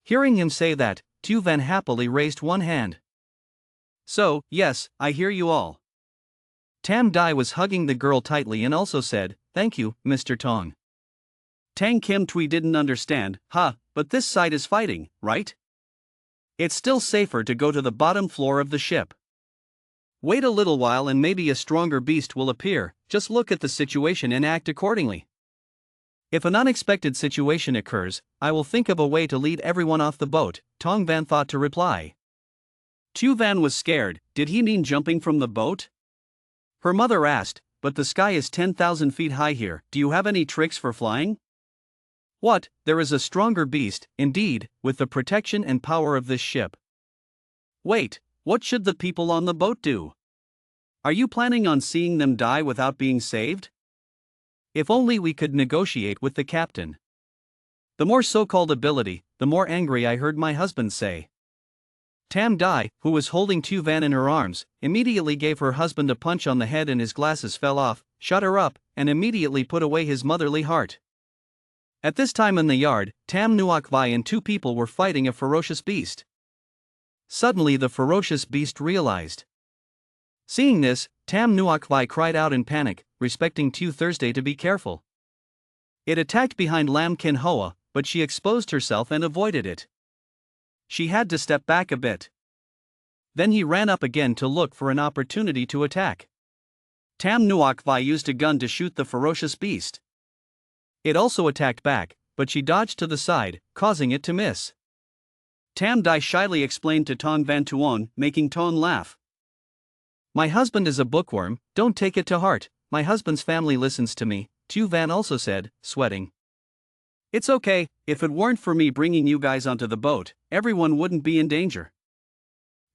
Hearing him say that, Tu Van happily raised one hand. "So, yes, I hear you all." Tam Dai was hugging the girl tightly and also said, "Thank you, Mr. Tong." Tang Kim Tui didn't understand, but this side is fighting, right? It's still safer to go to the bottom floor of the ship. Wait a little while and maybe a stronger beast will appear, just look at the situation and act accordingly. If an unexpected situation occurs, I will think of a way to lead everyone off the boat, Tong Van thought to reply. Tu Van was scared, did he mean jumping from the boat? Her mother asked, but the sky is 10,000 feet high here, do you have any tricks for flying? What, there is a stronger beast, indeed, with the protection and power of this ship. Wait, what should the people on the boat do? Are you planning on seeing them die without being saved? If only we could negotiate with the captain. The more so-called ability, the more angry, I heard my husband say. Tam Dai, who was holding Tu Van in her arms, immediately gave her husband a punch on the head and his glasses fell off, shut her up, and immediately put away his motherly heart. At this time in the yard, Tam Nuok Vai and 2 people were fighting a ferocious beast. Suddenly the ferocious beast realized. Seeing this, Tam Nuok Vai cried out in panic, respecting Tu Thursday to be careful. It attacked behind Lam Kin Hoa, but she exposed herself and avoided it. She had to step back a bit. Then he ran up again to look for an opportunity to attack. Tam Nuok Vai used a gun to shoot the ferocious beast. It also attacked back, but she dodged to the side, causing it to miss. Tam Dai shyly explained to Tong Van Tuong, making Tong laugh. My husband is a bookworm, don't take it to heart, my husband's family listens to me, Tu Van also said, sweating. It's okay, if it weren't for me bringing you guys onto the boat, everyone wouldn't be in danger.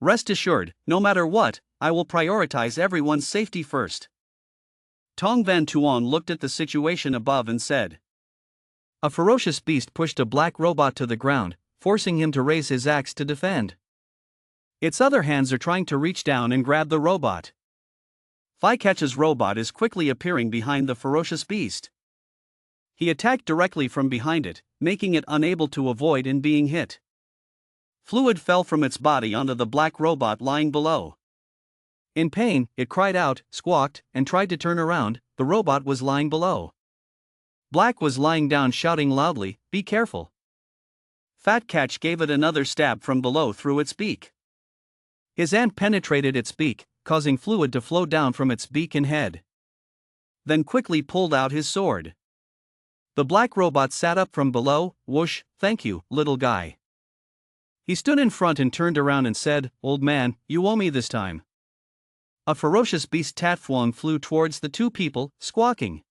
Rest assured, no matter what, I will prioritize everyone's safety first. Tong Van Tuan looked at the situation above and said. A ferocious beast pushed a black robot to the ground, forcing him to raise his axe to defend. Its other hands are trying to reach down and grab the robot. Fi Catch's robot is quickly appearing behind the ferocious beast. He attacked directly from behind it, making it unable to avoid and being hit. Fluid fell from its body onto the black robot lying below. In pain, it cried out, squawked, and tried to turn around. The robot was lying below. Black was lying down shouting loudly, "Be careful." Fat Catch gave it another stab from below through its beak. His ant penetrated its beak, causing fluid to flow down from its beak and head. Then quickly pulled out his sword. The black robot sat up from below. "Whoosh, thank you, little guy." He stood in front and turned around and said, "Old man, you owe me this time." A ferocious beast Tatfuang flew towards the two people, squawking.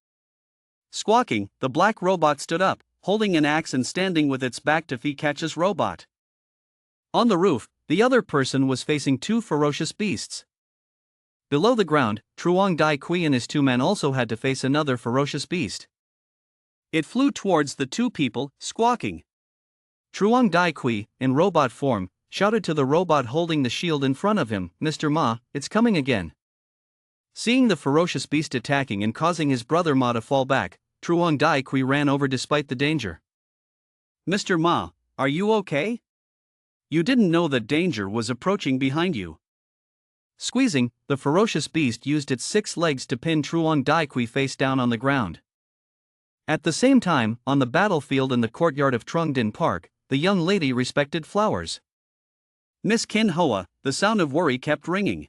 Squawking, the black robot stood up, holding an axe and standing with its back to Fi Catch's robot. On the roof, the other person was facing two ferocious beasts. Below the ground, Truong Dai Kui and his two men also had to face another ferocious beast. It flew towards the two people, squawking. Truong Dai Kui, in robot form, shouted to the robot holding the shield in front of him, "Mr. Ma, it's coming again." Seeing the ferocious beast attacking and causing his brother Ma to fall back, Truong Dai Kui ran over despite the danger. "Mr. Ma, are you okay? You didn't know that danger was approaching behind you." Squeezing, the ferocious beast used its 6 legs to pin Truong Dai Kui face down on the ground. At the same time, on the battlefield in the courtyard of Trungdin Park, the young lady respected flowers. Miss Kin Hoa, the sound of worry kept ringing.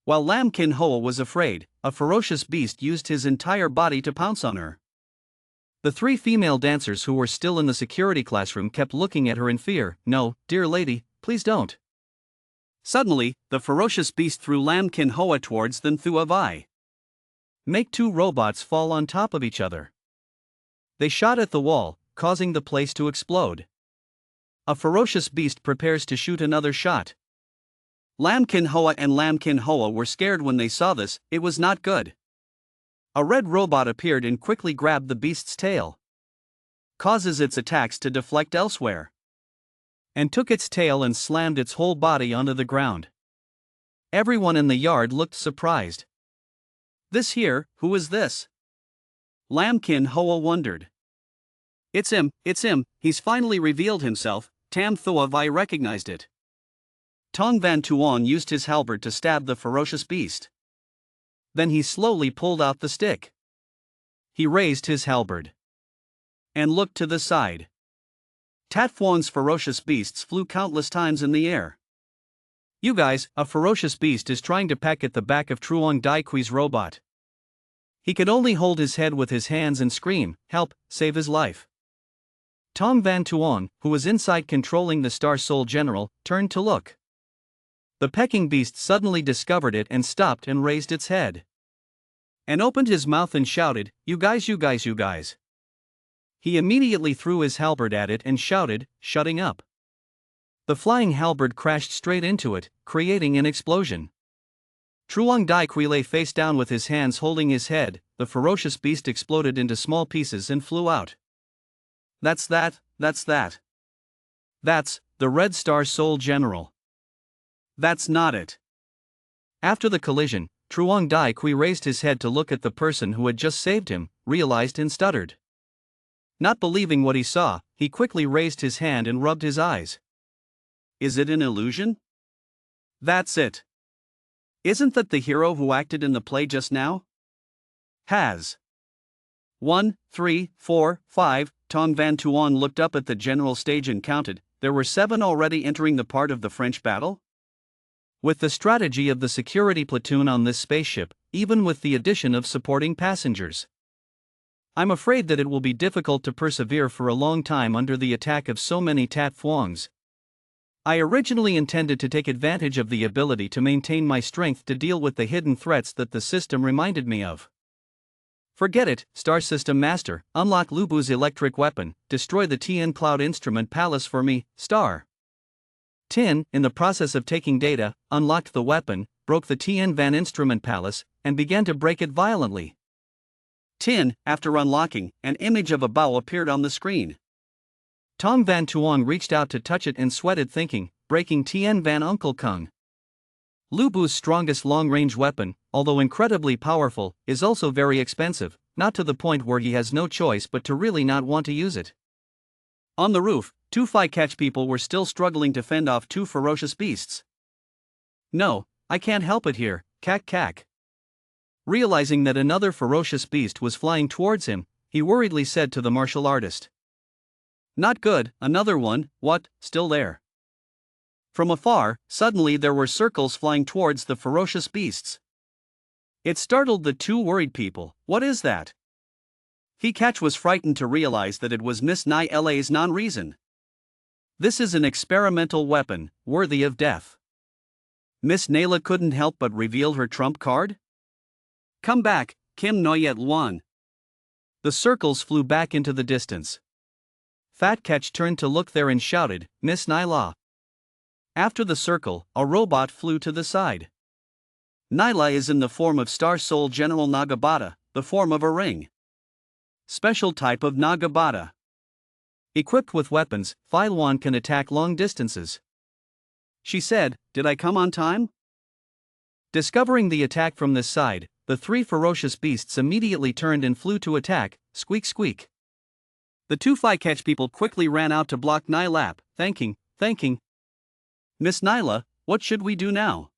While Lam Kin Hoa was afraid, a ferocious beast used his entire body to pounce on her. The 3 female dancers who were still in the security classroom kept looking at her in fear. "No, dear lady, please don't." Suddenly, the ferocious beast threw Lam Kin Hoa towards them through a vi. Make 2 robots fall on top of each other. They shot at the wall, causing the place to explode. A ferocious beast prepares to shoot another shot. Lam Kin Hoa and Lam Kin Hoa were scared when they saw this. It was not good. A red robot appeared and quickly grabbed the beast's tail. Causes its attacks to deflect elsewhere. And took its tail and slammed its whole body onto the ground. Everyone in the yard looked surprised. "This here, who is this?" Lam Kin Hoa wondered. It's him, he's finally revealed himself." Tam Thua Vi recognized it. Tong Van Tuan used his halberd to stab the ferocious beast. Then he slowly pulled out the stick. He raised his halberd and looked to the side. Tatfuan's ferocious beasts flew countless times in the air. "You guys, a ferocious beast is trying to peck at the back of Truong Dai Kui's robot. He could only hold his head with his hands and scream, 'Help, save his life.'" Tong Van Tuan, who was inside controlling the Star Soul General, turned to look. The pecking beast suddenly discovered it and stopped and raised its head. And opened his mouth and shouted, "You guys, you guys, you guys." He immediately threw his halberd at it and shouted, "Shutting up." The flying halberd crashed straight into it, creating an explosion. Truong Dai Kui lay face down with his hands holding his head. The ferocious beast exploded into small pieces and flew out. That's that. That's the Red Star Soul General. That's not it. After the collision, Truong Dai Kui raised his head to look at the person who had just saved him, realized and stuttered. Not believing what he saw, he quickly raised his hand and rubbed his eyes. Is it an illusion? That's it. Isn't that the hero who acted in the play just now? Has. 1, 3, 4, 5. Tong Van Tuan looked up at the general stage and counted. There were 7 already entering the part of the French battle? With the strategy of the security platoon on this spaceship, even with the addition of supporting passengers, I'm afraid that it will be difficult to persevere for a long time under the attack of so many Tatfuangs. I originally intended to take advantage of the ability to maintain my strength to deal with the hidden threats that the system reminded me of. Forget it, Star System Master. Unlock Lubu's electric weapon. Destroy the TN Cloud Instrument Palace for me, Star. Tin, in the process of taking data, unlocked the weapon, broke the Tien Van Instrument Palace, and began to break it violently. Tin, after unlocking, an image of a bow appeared on the screen. Tong Van Tuong reached out to touch it and sweated, thinking, breaking Tien Van Uncle Kung. Lu Bu's strongest long-range weapon, although incredibly powerful, is also very expensive, not to the point where he has no choice but to really not want to use it. On the roof, two Catch people were still struggling to fend off two ferocious beasts. No, I can't help it here, cack cack. Realizing that another ferocious beast was flying towards him, he worriedly said to the martial artist. Not good, another one, what, still there? From afar, suddenly there were circles flying towards the ferocious beasts. It startled the two worried people. What is that? Catch was frightened to realize that it was Miss Nyla's non-reason. This is an experimental weapon, worthy of death. Miss Nyla couldn't help but reveal her trump card. Come back, Kim Noyet Luan. The circles flew back into the distance. Fat Catch turned to look there and shouted, Miss Nyla. After the circle, a robot flew to the side. Nyla is in the form of Star Soul General Nagabata, the form of a ring. Special type of Nagabata. Equipped with weapons, Phi Luan can attack long distances. She said, did I come on time? Discovering the attack from this side, the three ferocious beasts immediately turned and flew to attack, squeak squeak. The two Catch people quickly ran out to block Nyla, thanking. Miss Nyla, what should we do now?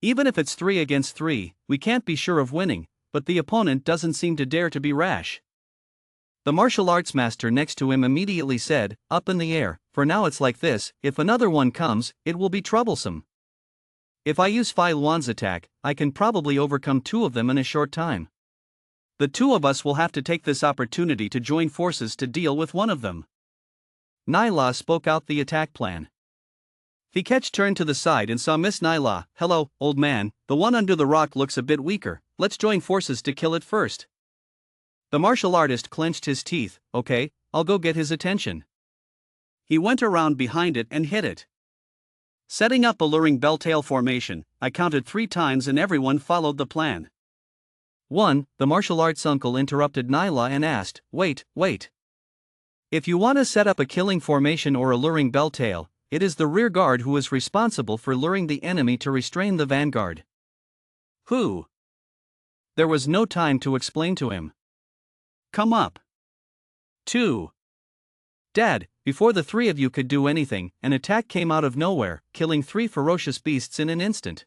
Even if it's 3 against 3, we can't be sure of winning, but the opponent doesn't seem to dare to be rash. The martial arts master next to him immediately said, up in the air, for now it's like this, if another one comes, it will be troublesome. If I use Phi Luan's attack, I can probably overcome 2 of them in a short time. The 2 of us will have to take this opportunity to join forces to deal with one of them. Nyla spoke out the attack plan. Catch turned to the side and saw Miss Nyla. Hello, old man, the one under the rock looks a bit weaker, let's join forces to kill it first. The martial artist clenched his teeth. Okay, I'll go get his attention. He went around behind it and hit it. Setting up a luring bell-tail formation, I counted 3 times and everyone followed the plan. 1. The martial arts uncle interrupted Nyla and asked, wait. If you want to set up a killing formation or a luring bell-tail, it is the rear guard who is responsible for luring the enemy to restrain the vanguard. Who? There was no time to explain to him. Come up. 2. Dad, before the 3 of you could do anything, an attack came out of nowhere, killing 3 ferocious beasts in an instant.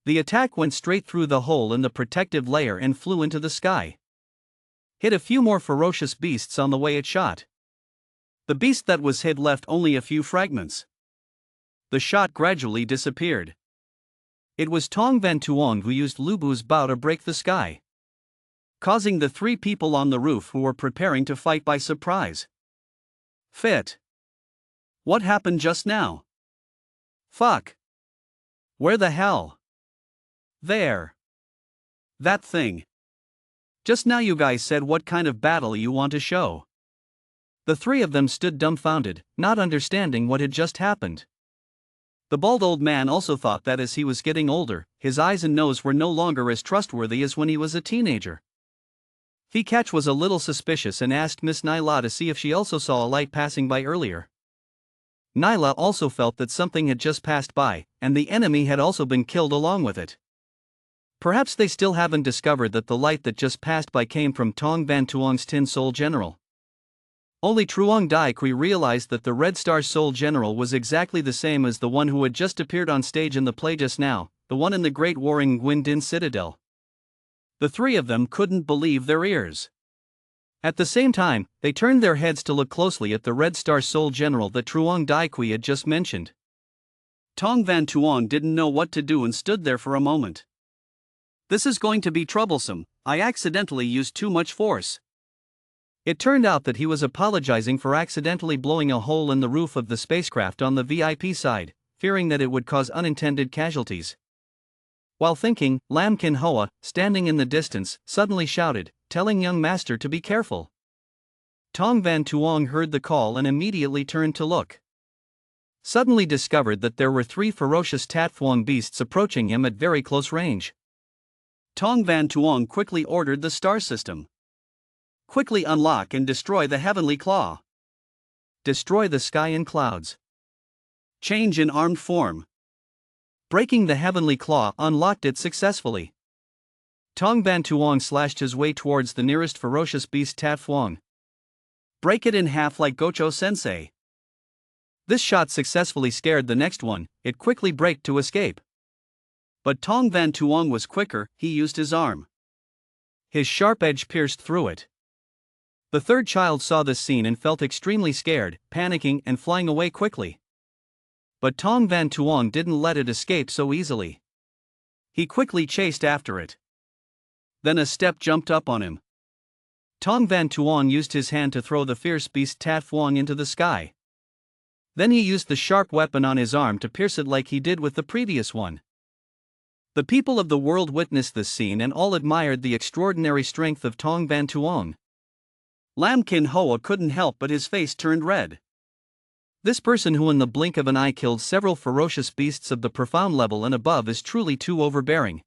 The attack went straight through the hole in the protective layer and flew into the sky. Hit a few more ferocious beasts on the way it shot. The beast that was hit left only a few fragments. The shot gradually disappeared. It was Tong Van Tuong who used Lu Bu's bow to break the sky, causing the 3 people on the roof who were preparing to fight by surprise. Fit. What happened just now? Fuck. Where the hell? There. That thing. Just now you guys said what kind of battle you want to show. The 3 of them stood dumbfounded, not understanding what had just happened. The bald old man also thought that as he was getting older, his eyes and nose were no longer as trustworthy as when he was a teenager. Catch was a little suspicious and asked Miss Nyla to see if she also saw a light passing by earlier. Nyla also felt that something had just passed by, and the enemy had also been killed along with it. Perhaps they still haven't discovered that the light that just passed by came from Tong Van Tuong's Tin Soul General. Only Truong Dai Kui realized that the Red Star Soul General was exactly the same as the one who had just appeared on stage in the play just now, the one in the Great Warring Nguyen Din Citadel. The 3 of them couldn't believe their ears. At the same time, they turned their heads to look closely at the Red Star Soul General that Truong Dai Kui had just mentioned. Tong Van Tuong didn't know what to do and stood there for a moment. This is going to be troublesome, I accidentally used too much force. It turned out that he was apologizing for accidentally blowing a hole in the roof of the spacecraft on the VIP side, fearing that it would cause unintended casualties. While thinking, Lam Kin Hoa, standing in the distance, suddenly shouted, telling young master to be careful. Tong Van Tuong heard the call and immediately turned to look. suddenly discovered that there were 3 ferocious Tatfuang beasts approaching him at very close range. Tong Van Tuong quickly ordered the star system. Quickly unlock and destroy the heavenly claw. Destroy the sky and clouds. Change in armed form. Breaking the heavenly claw unlocked it successfully. Tong Van Tuong slashed his way towards the nearest ferocious beast Tatfuang. Break it in half like Gocho Sensei. This shot successfully scared the next one, it quickly braked to escape. But Tong Van Tuong was quicker, he used his arm. His sharp edge pierced through it. The third child saw this scene and felt extremely scared, panicking and flying away quickly. But Tong Van Tuong didn't let it escape so easily. He quickly chased after it. Then a step jumped up on him. Tong Van Tuong used his hand to throw the fierce beast Tatfuang into the sky. Then he used the sharp weapon on his arm to pierce it like he did with the previous one. The people of the world witnessed this scene and all admired the extraordinary strength of Tong Van Tuong. Lam Kin Hoa couldn't help but his face turned red. This person who in the blink of an eye killed several ferocious beasts of the profound level and above is truly too overbearing.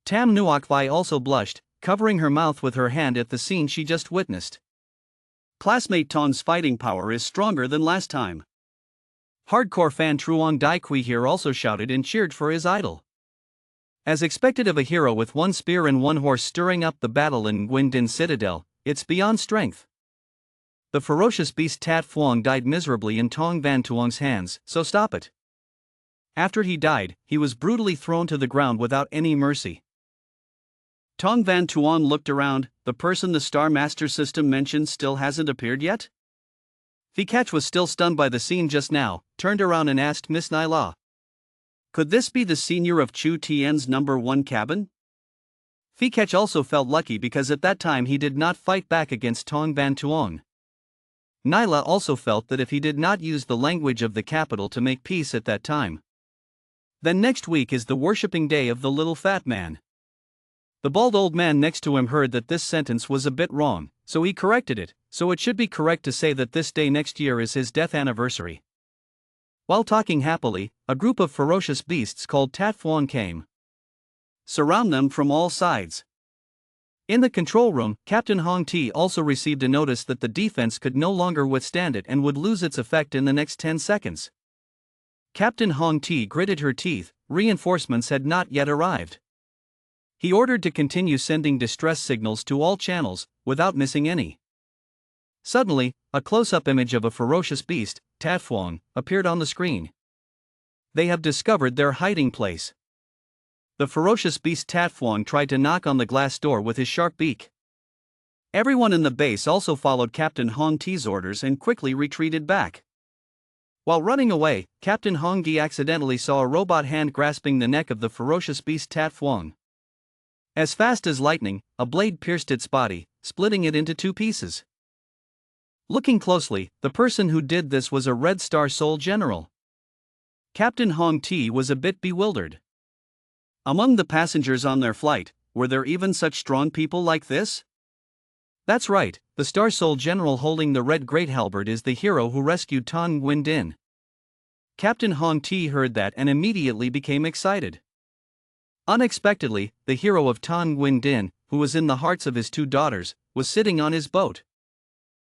Tam Nuok Vai also blushed, covering her mouth with her hand at the scene she just witnessed. Classmate Tong's fighting power is stronger than last time. Hardcore fan Truong Dai Kui here also shouted and cheered for his idol. As expected of a hero with 1 spear and 1 horse stirring up the battle in Nguyen Din Citadel, it's beyond strength. The ferocious beast Tatfuang died miserably in Tong Van Tuong's hands, so stop it. After he died, he was brutally thrown to the ground without any mercy. Tong Van Tuong looked around, the person the Star Master system mentioned still hasn't appeared yet? Phi Catch was still stunned by the scene just now, turned around and asked Miss Nyla. Could this be the senior of Chu Tian's number 1 cabin? Phi Catch also felt lucky because at that time he did not fight back against Tong Van Tuong. Nyla also felt that if he did not use the language of the capital to make peace at that time, then next week is the worshipping day of the little fat man. The bald old man next to him heard that this sentence was a bit wrong, so he corrected it, so it should be correct to say that this day next year is his death anniversary. While talking happily, a group of ferocious beasts called Tatfuang came. Surround them from all sides. In the control room, Captain Hong Ti also received a notice that the defense could no longer withstand it and would lose its effect in the next 10 seconds. Captain Hong Ti gritted her teeth, reinforcements had not yet arrived. He ordered to continue sending distress signals to all channels, without missing any. Suddenly, a close-up image of a ferocious beast, Tatfuang, appeared on the screen. They have discovered their hiding place. The ferocious beast Tatfuang tried to knock on the glass door with his sharp beak. Everyone in the base also followed Captain Hong Ti's orders and quickly retreated back. While running away, Captain Hong Ti accidentally saw a robot hand grasping the neck of the ferocious beast Tatfuang. As fast as lightning, a blade pierced its body, splitting it into 2 pieces. Looking closely, the person who did this was a Red Star Soul General. Captain Hong Ti was a bit bewildered. Among the passengers on their flight, were there even such strong people like this? That's right, the Star Soul General holding the red great halberd is the hero who rescued Tong Nguyen Din. Captain Hong Ti heard that and immediately became excited. Unexpectedly, the hero of Tong Nguyen Din, who was in the hearts of his 2 daughters, was sitting on his boat.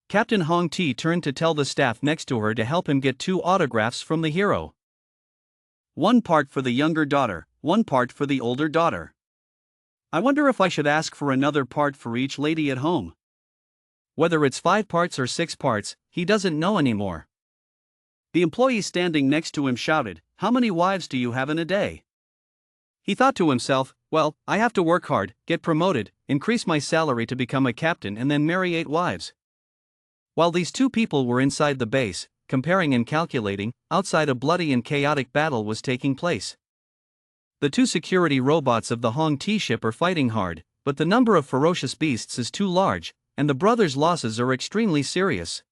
Captain Hong Ti turned to tell the staff next to her to help him get 2 autographs from the hero. 1 part for the younger daughter, 1 part for the older daughter. I wonder if I should ask for another part for each lady at home. Whether it's 5 parts or 6 parts, he doesn't know anymore. The employee standing next to him shouted, "How many wives do you have in a day?" He thought to himself, well, I have to work hard, get promoted, increase my salary to become a captain and then marry 8 wives. While these 2 people were inside the base, comparing and calculating, outside a bloody and chaotic battle was taking place. The 2 security robots of the Hong Ti ship are fighting hard, but the number of ferocious beasts is too large, and the brothers' losses are extremely serious.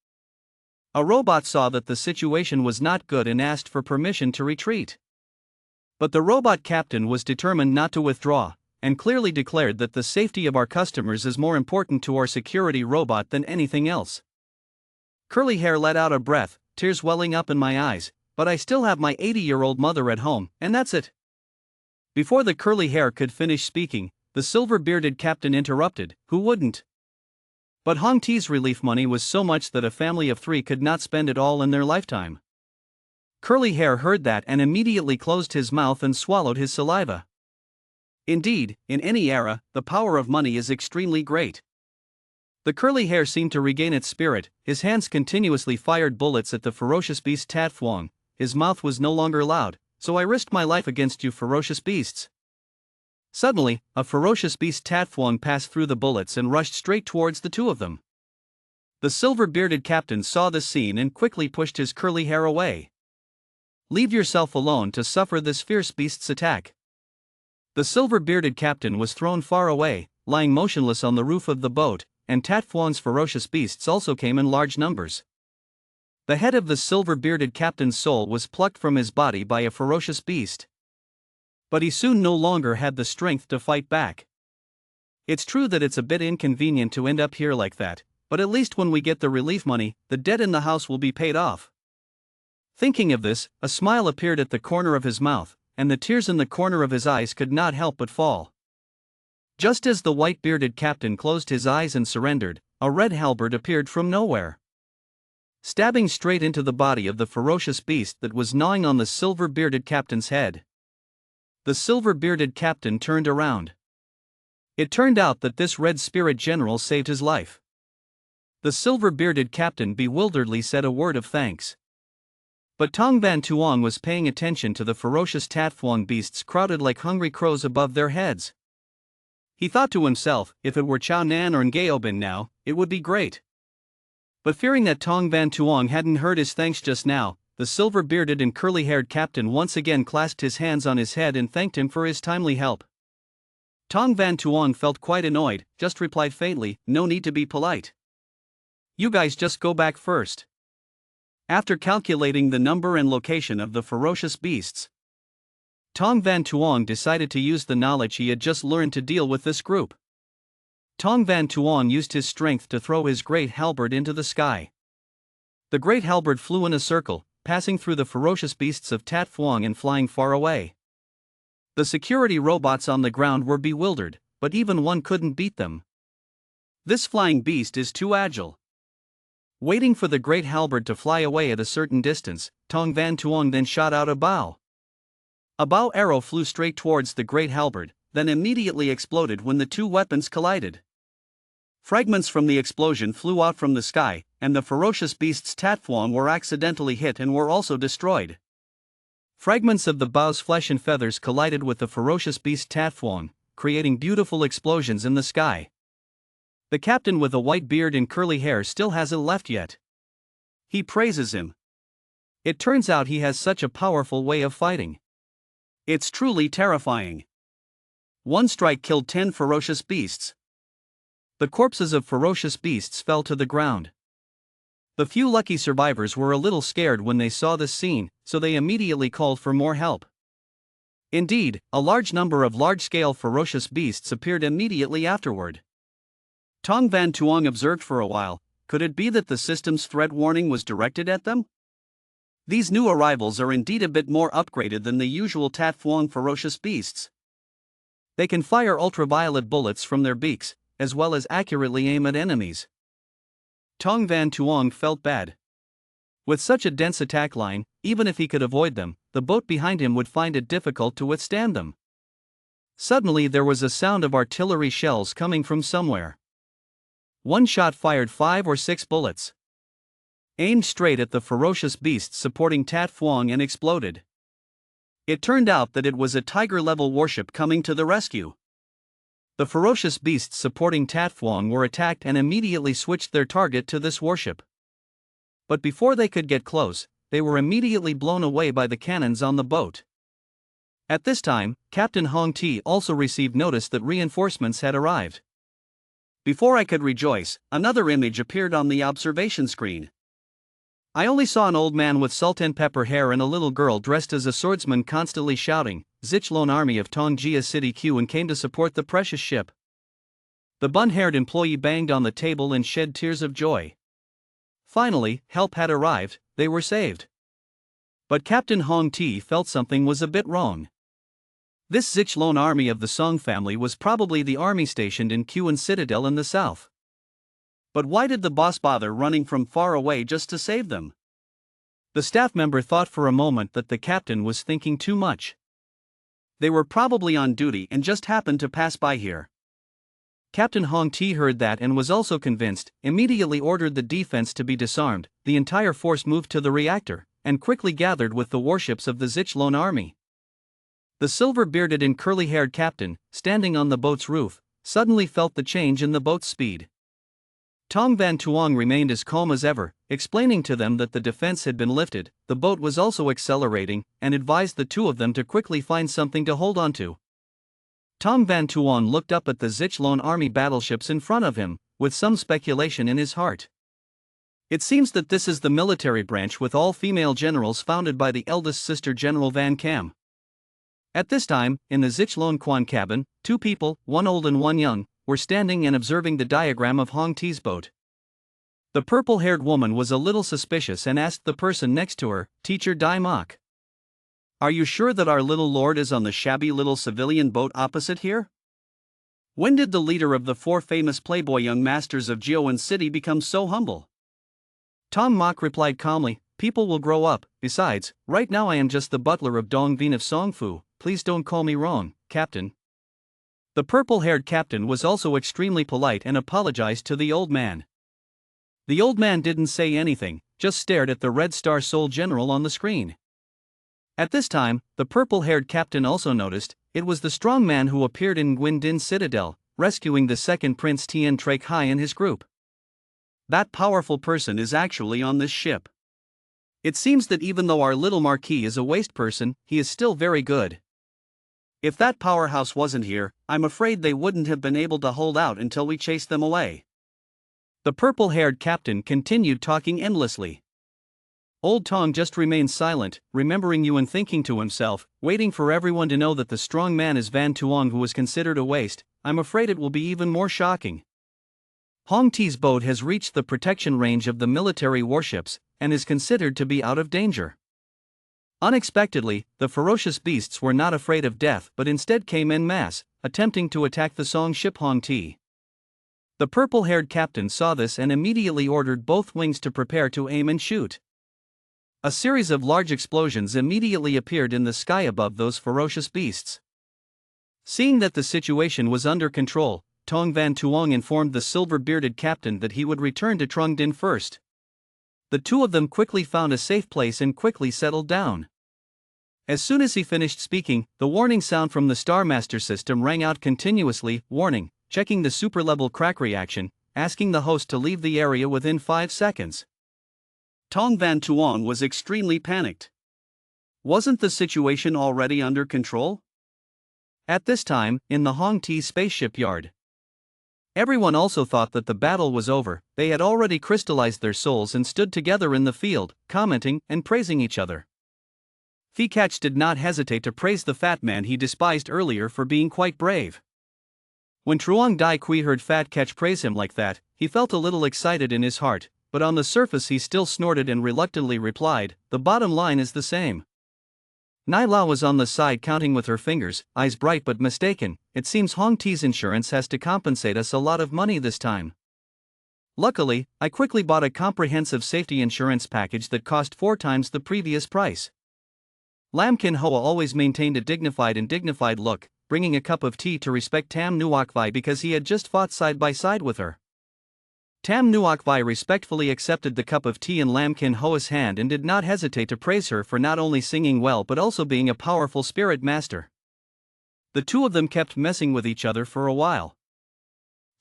A robot saw that the situation was not good and asked for permission to retreat. But the robot captain was determined not to withdraw, and clearly declared that the safety of our customers is more important to our security robot than anything else. Curly Hair let out a breath, tears welling up in my eyes. but I still have my 80-year-old mother at home, and that's it." Before the curly hair could finish speaking, the silver-bearded captain interrupted, "Who wouldn't?" But Hong Ti's relief money was so much that a family of 3 could not spend it all in their lifetime. Curly hair heard that and immediately closed his mouth and swallowed his saliva. Indeed, in any era, the power of money is extremely great. The curly hair seemed to regain its spirit, his hands continuously fired bullets at the ferocious beast Tat Phuong. His mouth was no longer loud. "So I risked my life against you ferocious beasts." Suddenly, a ferocious beast Tat Phuong passed through the bullets and rushed straight towards the 2 of them. The silver-bearded captain saw this scene and quickly pushed his curly hair away. "Leave yourself alone to suffer this fierce beast's attack." The silver-bearded captain was thrown far away, lying motionless on the roof of the boat, and Tat Phuong's ferocious beasts also came in large numbers. The head of the silver-bearded captain's soul was plucked from his body by a ferocious beast. But he soon no longer had the strength to fight back. It's true that it's a bit inconvenient to end up here like that, but at least when we get the relief money, the debt in the house will be paid off. Thinking of this, a smile appeared at the corner of his mouth, and the tears in the corner of his eyes could not help but fall. Just as the white-bearded captain closed his eyes and surrendered, a red halberd appeared from nowhere, stabbing straight into the body of the ferocious beast that was gnawing on the silver-bearded captain's head. The silver-bearded captain turned around. It turned out that this red spirit general saved his life. The silver-bearded captain bewilderedly said a word of thanks. But Tong Van Tuong was paying attention to the ferocious Tat Phuong beasts crowded like hungry crows above their heads. He thought to himself, if it were Chao Nan or Ngaobin now, it would be great. But fearing that Tong Van Tuong hadn't heard his thanks just now, the silver-bearded and curly-haired captain once again clasped his hands on his head and thanked him for his timely help. Tong Van Tuong felt quite annoyed, just replied faintly, "No need to be polite. You guys just go back first." After calculating the number and location of the ferocious beasts, Tong Van Tuong decided to use the knowledge he had just learned to deal with this group. Tong Van Tuong used his strength to throw his great halberd into the sky. The great halberd flew in a circle, passing through the ferocious beasts of Tat Phuong and flying far away. The security robots on the ground were bewildered, but even one couldn't beat them. This flying beast is too agile. Waiting for the great halberd to fly away at a certain distance, Tong Van Tuong then shot out a bow. A bow arrow flew straight towards the great halberd, then immediately exploded when the 2 weapons collided. Fragments from the explosion flew out from the sky, and the ferocious beasts Tat Phuong were accidentally hit and were also destroyed. Fragments of the bow's flesh and feathers collided with the ferocious beast Tat Phuong, creating beautiful explosions in the sky. The captain with a white beard and curly hair still hasn't left yet. He praises him. It turns out he has such a powerful way of fighting. It's truly terrifying. One strike killed 10 ferocious beasts. The corpses of ferocious beasts fell to the ground. The few lucky survivors were a little scared when they saw this scene, so they immediately called for more help. Indeed, a large number of large-scale ferocious beasts appeared immediately afterward. Tong Van Tuong observed for a while. Could it be that the system's threat warning was directed at them? These new arrivals are indeed a bit more upgraded than the usual Tat Phuong ferocious beasts. They can fire ultraviolet bullets from their beaks, as well as accurately aim at enemies. Tong Van Tuong felt bad. With such a dense attack line, even if he could avoid them, the boat behind him would find it difficult to withstand them. Suddenly there was a sound of artillery shells coming from somewhere. One shot fired 5 or 6 bullets, aimed straight at the ferocious beasts supporting Tat Phuong, and exploded. It turned out that it was a Tiger-level warship coming to the rescue. The ferocious beasts supporting Tat Phuong were attacked and immediately switched their target to this warship. But before they could get close, they were immediately blown away by the cannons on the boat. At this time, Captain Hong Ti also received notice that reinforcements had arrived. Before I could rejoice, another image appeared on the observation screen. I only saw an old man with salt and pepper hair and a little girl dressed as a swordsman constantly shouting, "Zichlone army of Tongjia City Q and came to support the precious ship." The bun-haired employee banged on the table and shed tears of joy. Finally, help had arrived, they were saved. But Captain Hong Ti felt something was a bit wrong. This Zichlone army of the Song family was probably the army stationed in Kuan Citadel in the south. But why did the boss bother running from far away just to save them? The staff member thought for a moment that the captain was thinking too much. They were probably on duty and just happened to pass by here. Captain Hong Ti heard that and was also convinced, immediately ordered the defense to be disarmed. The entire force moved to the reactor, and quickly gathered with the warships of the Zichlone army. The silver-bearded and curly-haired captain, standing on the boat's roof, suddenly felt the change in the boat's speed. Tong Van Tuong remained as calm as ever, explaining to them that the defense had been lifted. The boat was also accelerating, and advised the two of them to quickly find something to hold onto. Tong Van Tuong looked up at the Zichlone army battleships in front of him, with some speculation in his heart. It seems that this is the military branch with all female generals founded by the eldest sister General Van Cam. At this time, in the Zichlone Quan cabin, two people, one old and one young, were standing and observing the diagram of Hong Ti's boat. The purple-haired woman was a little suspicious and asked the person next to her, Teacher Dai Mok, "Are you sure that our little lord is on the shabby little civilian boat opposite here? When did the leader of the four famous playboy young masters of Jioan City become so humble?" Tong Mok replied calmly, "People will grow up. Besides, right now I am just the butler of Dong Vien of Songfu. Please don't call me wrong, Captain." The purple-haired captain was also extremely polite and apologized to the old man. The old man didn't say anything, just stared at the Red Star Soul General on the screen. At this time, the purple-haired captain also noticed, it was the strong man who appeared in Nguyen Din Citadel, rescuing the second Prince Tien Trek Hai and his group. That powerful person is actually on this ship. It seems that even though our little Marquis is a waste person, he is still very good. If that powerhouse wasn't here, I'm afraid they wouldn't have been able to hold out until we chased them away. The purple-haired captain continued talking endlessly. Old Tong just remained silent, remembering you and thinking to himself, waiting for everyone to know that the strong man is Van Tuong who was considered a waste. I'm afraid it will be even more shocking. Hong Ti's boat has reached the protection range of the military warships, and is considered to be out of danger. Unexpectedly, the ferocious beasts were not afraid of death but instead came en masse, attempting to attack the Song ship Hong Ti. The purple-haired captain saw this and immediately ordered both wings to prepare to aim and shoot. A series of large explosions immediately appeared in the sky above those ferocious beasts. Seeing that the situation was under control, Tong Van Tuong informed the silver-bearded captain that he would return to Trung Din first. The two of them quickly found a safe place and quickly settled down. As soon as he finished speaking, the warning sound from the Star Master system rang out continuously, warning, checking the super-level crack reaction, asking the host to leave the area within 5 seconds. Tong Van Tuong was extremely panicked. Wasn't the situation already under control? At this time, in the Hong Ti spaceship yard, everyone also thought that the battle was over. They had already crystallized their souls and stood together in the field, commenting and praising each other. Phi Catch did not hesitate to praise the fat man he despised earlier for being quite brave. When Truong Dai Kui heard Fat Catch praise him like that, he felt a little excited in his heart, but on the surface he still snorted and reluctantly replied, "The bottom line is the same." Nai La was on the side counting with her fingers, eyes bright but mistaken. "It seems Hong Ti's insurance has to compensate us a lot of money this time. Luckily, I quickly bought a comprehensive safety insurance package that cost 4 times the previous price." Lam Kin Hoa always maintained a dignified look, bringing a cup of tea to respect Tam Nuok Vai because he had just fought side by side with her. Tam Nuok Vai respectfully accepted the cup of tea in Lam Kin Hoa's hand and did not hesitate to praise her for not only singing well but also being a powerful spirit master. The two of them kept messing with each other for a while.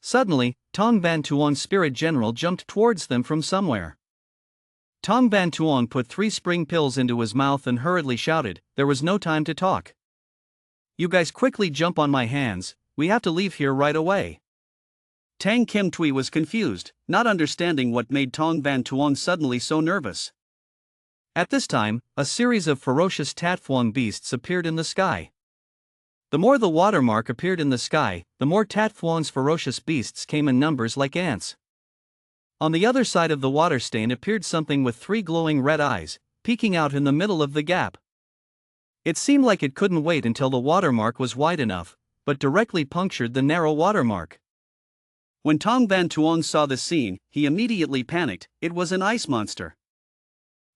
Suddenly, Tong Van Tuong's spirit general jumped towards them from somewhere. Tong Van Tuong put 3 spring pills into his mouth and hurriedly shouted, "There was no time to talk. You guys quickly jump on my hands, we have to leave here right away." Tang Kim Tui was confused, not understanding what made Tong Van Tuong suddenly so nervous. At this time, a series of ferocious Tat Phuong beasts appeared in the sky. The more the watermark appeared in the sky, the more Tat Phuong's ferocious beasts came in numbers like ants. On the other side of the water stain appeared something with 3 glowing red eyes. peeking out in the middle of the gap. It seemed like it couldn't wait until the watermark was wide enough, but directly punctured the narrow watermark. When Tong Van Tuong saw the scene, he immediately panicked. It was an ice monster.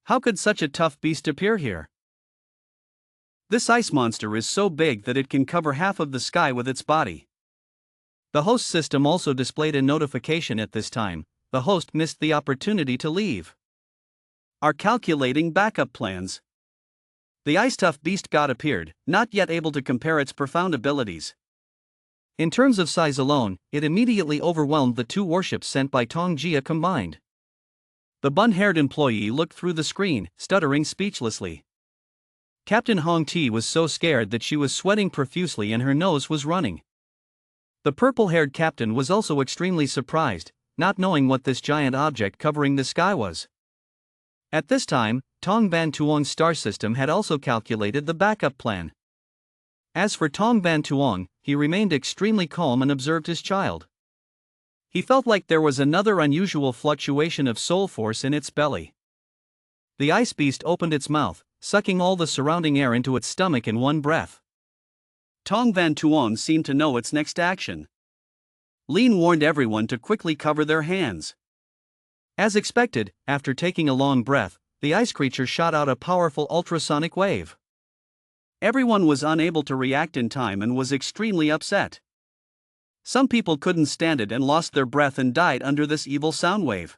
How could such a tough beast appear here? This ice monster is so big that it can cover half of the sky with its body. The host system also displayed a notification at this time. The host missed the opportunity to leave. Are calculating backup plans. The ice-tough beast god appeared, not yet able to compare its profound abilities. In terms of size alone, it immediately overwhelmed the two warships sent by Tong Jia combined. The bun-haired employee looked through the screen, stuttering speechlessly. Captain Hong Ti was so scared that she was sweating profusely and her nose was running. The purple-haired captain was also extremely surprised, not knowing what this giant object covering the sky was. At this time, Tong Van Tuong's star system had also calculated the backup plan. As for Tong Van Tuong, he remained extremely calm and observed his child. He felt like there was another unusual fluctuation of soul force in its belly. The ice beast opened its mouth, sucking all the surrounding air into its stomach in one breath. Tong Van Tuong seemed to know its next action. Lin warned everyone to quickly cover their hands. As expected, after taking a long breath, the ice creature shot out a powerful ultrasonic wave. Everyone was unable to react in time and was extremely upset. Some people couldn't stand it and lost their breath and died under this evil sound wave.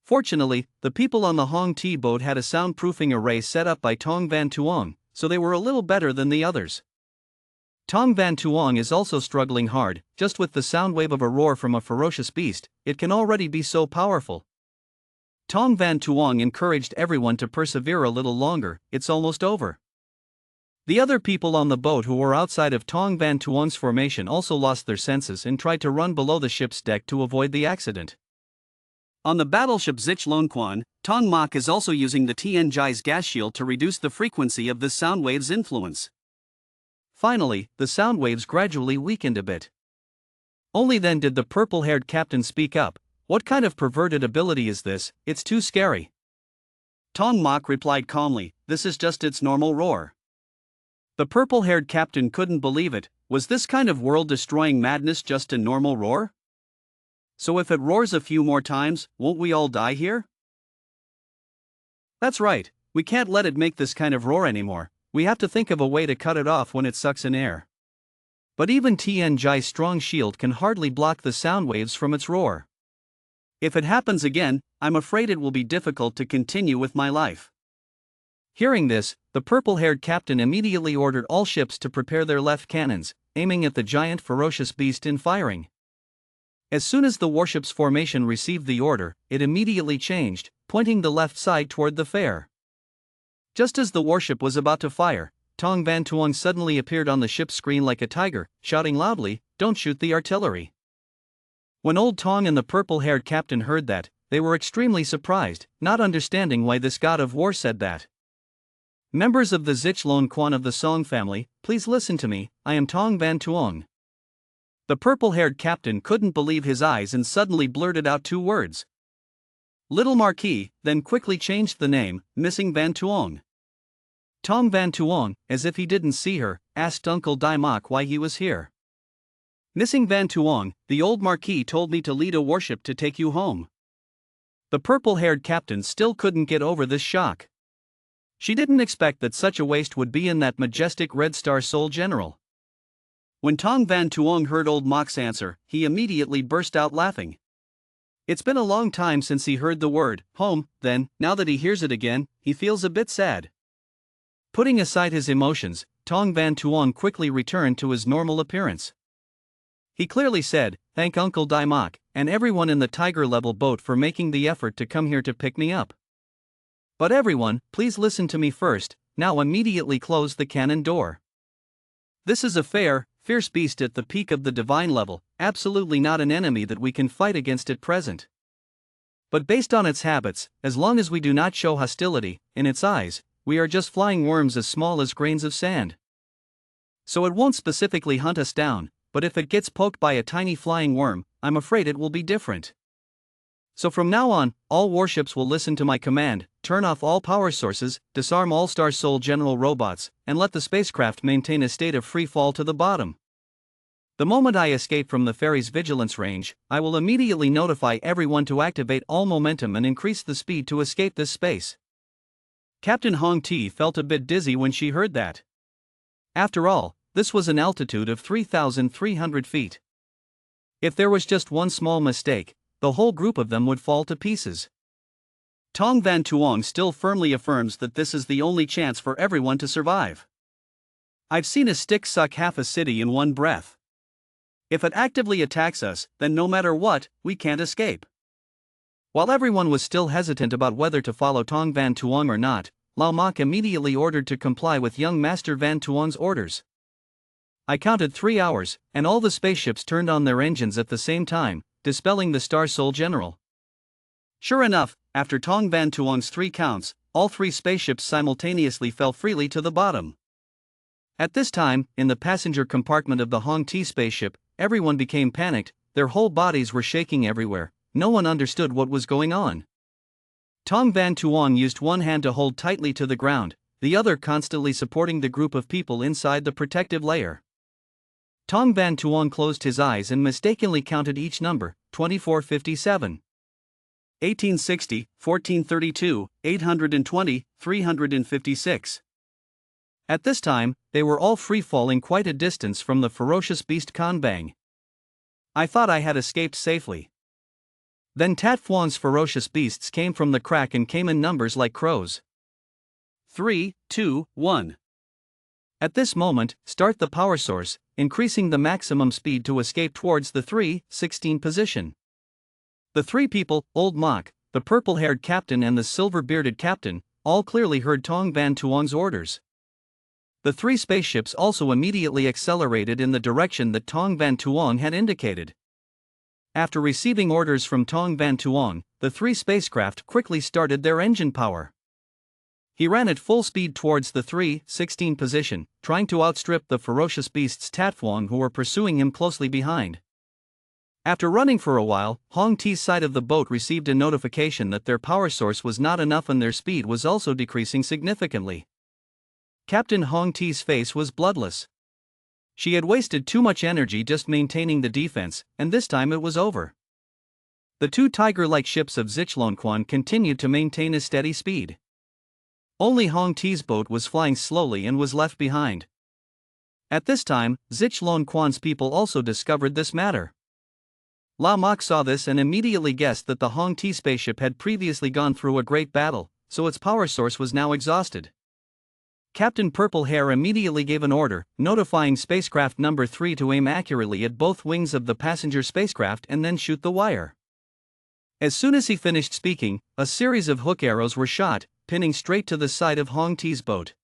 Fortunately, the people on the Hong Ti boat had a soundproofing array set up by Tong Van Tuong, so they were a little better than the others. Tong Van Tuong is also struggling hard. Just with the sound wave of a roar from a ferocious beast, it can already be so powerful. Tong Van Tuong encouraged everyone to persevere a little longer. It's almost over. The other people on the boat who were outside of Tong Van Tuong's formation also lost their senses and tried to run below the ship's deck to avoid the accident. On the battleship Zich Lon Quan, Tong Mok is also using the Tien Jai's gas shield to reduce the frequency of this sound wave's influence. Finally, the sound waves gradually weakened a bit. Only then did the purple-haired captain speak up. What kind of perverted ability is this? It's too scary. Tong Mok replied calmly, this is just its normal roar. The purple-haired captain couldn't believe it. Was this kind of world-destroying madness just a normal roar? So if it roars a few more times, won't we all die here? That's right, we can't let it make this kind of roar anymore. We have to think of a way to cut it off when it sucks in air. But even Tien Jai's strong shield can hardly block the sound waves from its roar. If it happens again, I'm afraid it will be difficult to continue with my life. Hearing this, the purple-haired captain immediately ordered all ships to prepare their left cannons, aiming at the giant ferocious beast and firing. As soon as the warship's formation received the order, it immediately changed, pointing the left side toward the fair. Just as the warship was about to fire, Tong Van Tuong suddenly appeared on the ship's screen like a tiger, shouting loudly, "Don't shoot the artillery." When Old Tong and the purple-haired captain heard that, they were extremely surprised, not understanding why this god of war said that. Members of the Zich Lon Quan of the Song family, please listen to me, I am Tong Van Tuong. The purple-haired captain couldn't believe his eyes and suddenly blurted out two words. Little Marquis, then quickly changed the name, Missing Van Tuong. Tong Van Tuong, as if he didn't see her, asked Uncle Dai Mok why he was here. Missing Van Tuong, the old Marquis told me to lead a warship to take you home. The purple-haired captain still couldn't get over this shock. She didn't expect that such a waste would be in that majestic Red Star Soul General. When Tong Van Tuong heard old Mok's answer, he immediately burst out laughing. It's been a long time since he heard the word, home, then, now that he hears it again, he feels a bit sad. Putting aside his emotions, Tong Van Tuong quickly returned to his normal appearance. He clearly said, thank Uncle Dai Mok, and everyone in the Tiger-level boat for making the effort to come here to pick me up. But everyone, please listen to me first, now immediately close the cannon door. This is a fierce beast at the peak of the divine level, absolutely not an enemy that we can fight against at present. But based on its habits, as long as we do not show hostility, in its eyes, we are just flying worms as small as grains of sand. So it won't specifically hunt us down, but if it gets poked by a tiny flying worm, I'm afraid it will be different. So from now on, all warships will listen to my command, turn off all power sources, disarm all Star Soul General robots, and let the spacecraft maintain a state of free fall to the bottom. The moment I escape from the ferry's vigilance range, I will immediately notify everyone to activate all momentum and increase the speed to escape this space. Captain Hong Ti felt a bit dizzy when she heard that. After all, this was an altitude of 3,300 feet. If there was just one small mistake, the whole group of them would fall to pieces. Tong Van Tuong still firmly affirms that this is the only chance for everyone to survive. I've seen a stick suck half a city in one breath. If it actively attacks us, then no matter what, we can't escape. While everyone was still hesitant about whether to follow Tong Van Tuong or not, Lao Mak immediately ordered to comply with young Master Van Tuong's orders. I counted 3 hours, and all the spaceships turned on their engines at the same time, dispelling the Star Soul General. Sure enough, after Tong Van Tuong's 3 counts, all 3 spaceships simultaneously fell freely to the bottom. At this time, in the passenger compartment of the Hong Ti spaceship, everyone became panicked, their whole bodies were shaking everywhere, no one understood what was going on. Tong Van Tuong used one hand to hold tightly to the ground, the other constantly supporting the group of people inside the protective layer. Tong Van Tuong closed his eyes and mistakenly counted each number, 2457. 1860, 1432, 820, 356. At this time, they were all free-falling quite a distance from the ferocious beast Kanbang. I thought I had escaped safely. Then Tat Phuong's ferocious beasts came from the crack and came in numbers like crows. 3, 2, 1. At this moment, start the power source, increasing the maximum speed to escape towards the 3:16 position. The 3 people, Old Mok, the purple-haired captain and the silver-bearded captain, all clearly heard Tong Van Tuong's orders. The 3 spaceships also immediately accelerated in the direction that Tong Van Tuong had indicated. After receiving orders from Tong Van Tuong, the 3 spacecraft quickly started their engine power. He ran at full speed towards the 3:16 position, trying to outstrip the ferocious beasts Tat Phuong who were pursuing him closely behind. After running for a while, Hong Ti's side of the boat received a notification that their power source was not enough and their speed was also decreasing significantly. Captain Hong Ti's face was bloodless. She had wasted too much energy just maintaining the defense, and this time it was over. The 2 tiger-like ships of Zichlonquan continued to maintain a steady speed. Only Hong Ti's boat was flying slowly and was left behind. At this time, Zichlonquan's people also discovered this matter. Lao Mak saw this and immediately guessed that the Hong Ti spaceship had previously gone through a great battle, so its power source was now exhausted. Captain Purple Hair immediately gave an order, notifying spacecraft number 3 to aim accurately at both wings of the passenger spacecraft and then shoot the wire. As soon as he finished speaking, a series of hook arrows were shot, pinning straight to the side of Hong Ti's boat.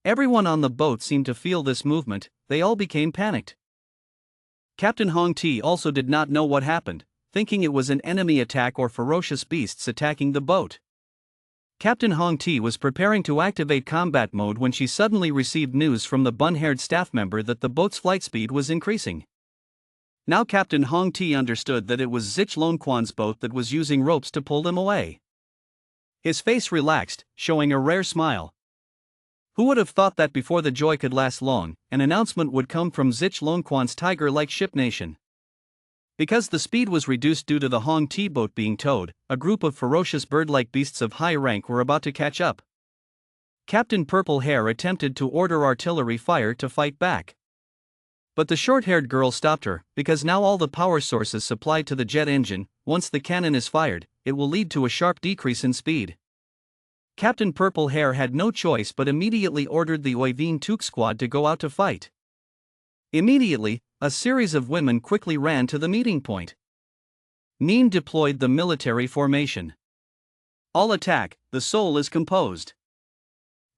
Everyone on the boat seemed to feel this movement, they all became panicked. Captain Hong Ti also did not know what happened, thinking it was an enemy attack or ferocious beasts attacking the boat. Captain Hong Ti was preparing to activate combat mode when she suddenly received news from the bun-haired staff member that the boat's flight speed was increasing. Now Captain Hong Ti understood that it was Zichlonquan's boat that was using ropes to pull them away. His face relaxed, showing a rare smile. Who would have thought that before the joy could last long, an announcement would come from Zichlonquan's tiger-like ship nation? Because the speed was reduced due to the Hong Ti boat being towed, a group of ferocious bird-like beasts of high rank were about to catch up. Captain Purple Hair attempted to order artillery fire to fight back. But the short-haired girl stopped her, because now all the power sources supplied to the jet engine, once the cannon is fired, it will lead to a sharp decrease in speed. Captain Purple Hair had no choice but immediately ordered the Oiveen Took squad to go out to fight. Immediately, a series of women quickly ran to the meeting point. Neen deployed the military formation. All attack, the soul is composed.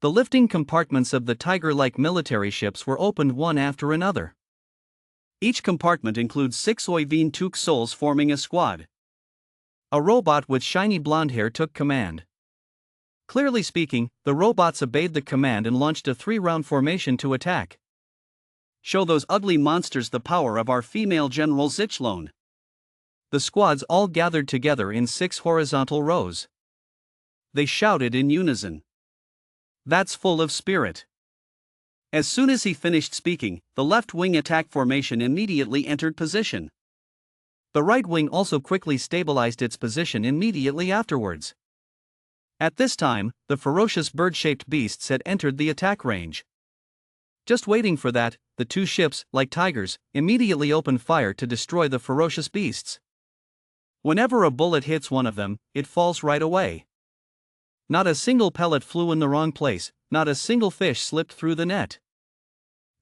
The lifting compartments of the tiger-like military ships were opened one after another. Each compartment includes 6 Oiveen Took souls forming a squad. A robot with shiny blonde hair took command. Clearly speaking, the robots obeyed the command and launched a 3-round formation to attack. Show those ugly monsters the power of our female General Zichlon. The squads all gathered together in 6 horizontal rows. They shouted in unison. "That's full of spirit." As soon as he finished speaking, the left wing attack formation immediately entered position. The right wing also quickly stabilized its position immediately afterwards. At this time, the ferocious bird-shaped beasts had entered the attack range. Just waiting for that, the 2 ships, like tigers, immediately opened fire to destroy the ferocious beasts. Whenever a bullet hits one of them, it falls right away. Not a single pellet flew in the wrong place, not a single fish slipped through the net.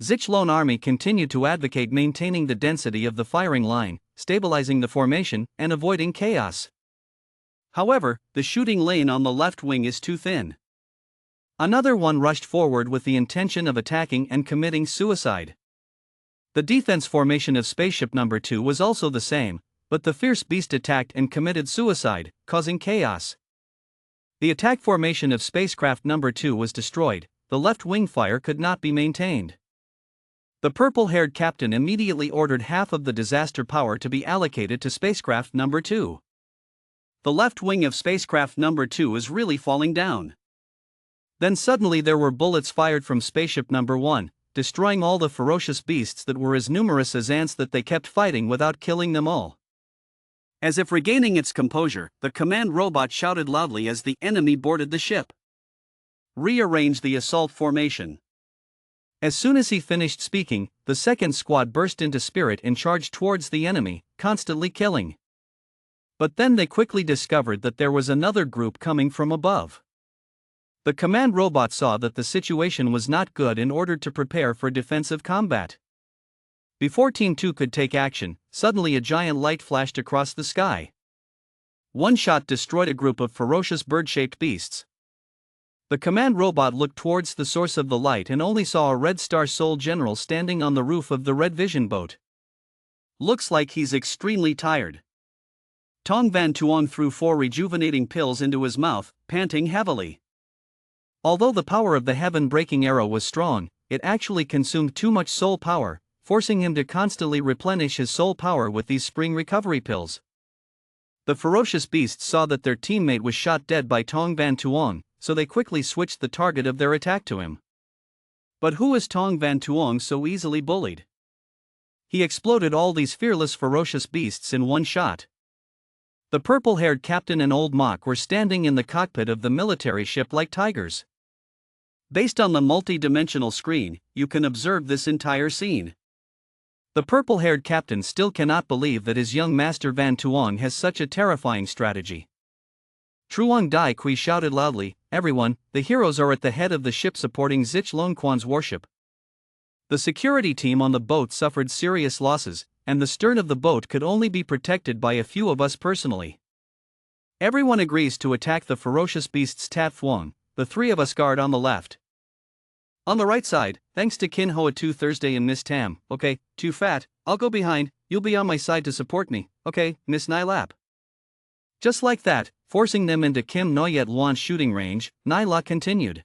Zichlone army continued to advocate maintaining the density of the firing line, stabilizing the formation, and avoiding chaos. However, the shooting lane on the left wing is too thin. Another one rushed forward with the intention of attacking and committing suicide. The defense formation of spaceship number 2 was also the same, but the fierce beast attacked and committed suicide, causing chaos. The attack formation of spacecraft number 2 was destroyed, the left wing fire could not be maintained. The purple-haired captain immediately ordered half of the disaster power to be allocated to spacecraft number 2. The left wing of spacecraft number 2 is really falling down. Then suddenly there were bullets fired from spaceship number 1, destroying all the ferocious beasts that were as numerous as ants that they kept fighting without killing them all. As if regaining its composure, the command robot shouted loudly as the enemy boarded the ship. "Rearrange the assault formation." As soon as he finished speaking, the second squad burst into spirit and charged towards the enemy, constantly killing. But then they quickly discovered that there was another group coming from above. The command robot saw that the situation was not good and ordered to prepare for defensive combat. Before Team 2 could take action, suddenly a giant light flashed across the sky. One shot destroyed a group of ferocious bird-shaped beasts. The command robot looked towards the source of the light and only saw a Red Star Sol general standing on the roof of the Red Vision boat. "Looks like he's extremely tired." Tong Van Tuong threw 4 rejuvenating pills into his mouth, panting heavily. Although the power of the heaven-breaking arrow was strong, it actually consumed too much soul power, forcing him to constantly replenish his soul power with these spring recovery pills. The ferocious beasts saw that their teammate was shot dead by Tong Van Tuong, so they quickly switched the target of their attack to him. But who is Tong Van Tuong so easily bullied? He exploded all these fearless ferocious beasts in one shot. The purple-haired captain and Old Mock were standing in the cockpit of the military ship like tigers. Based on the multi-dimensional screen, you can observe this entire scene. The purple-haired captain still cannot believe that his young master Van Tuong has such a terrifying strategy. Truong Dai Kui shouted loudly, "Everyone, the heroes are at the head of the ship supporting Zich Lone Quan's warship." The security team on the boat suffered serious losses, and the stern of the boat could only be protected by a few of us personally. Everyone agrees to attack the ferocious beasts Tat Phuong, the 3 of us guard on the left. On the right side, thanks to Kin Hoa 2 Thursday and Miss Tam, okay, Too Fat, I'll go behind, you'll be on my side to support me, okay, Miss Nai Lap. Just like that, forcing them into Kim Noyet Luan's shooting range, Nai La continued.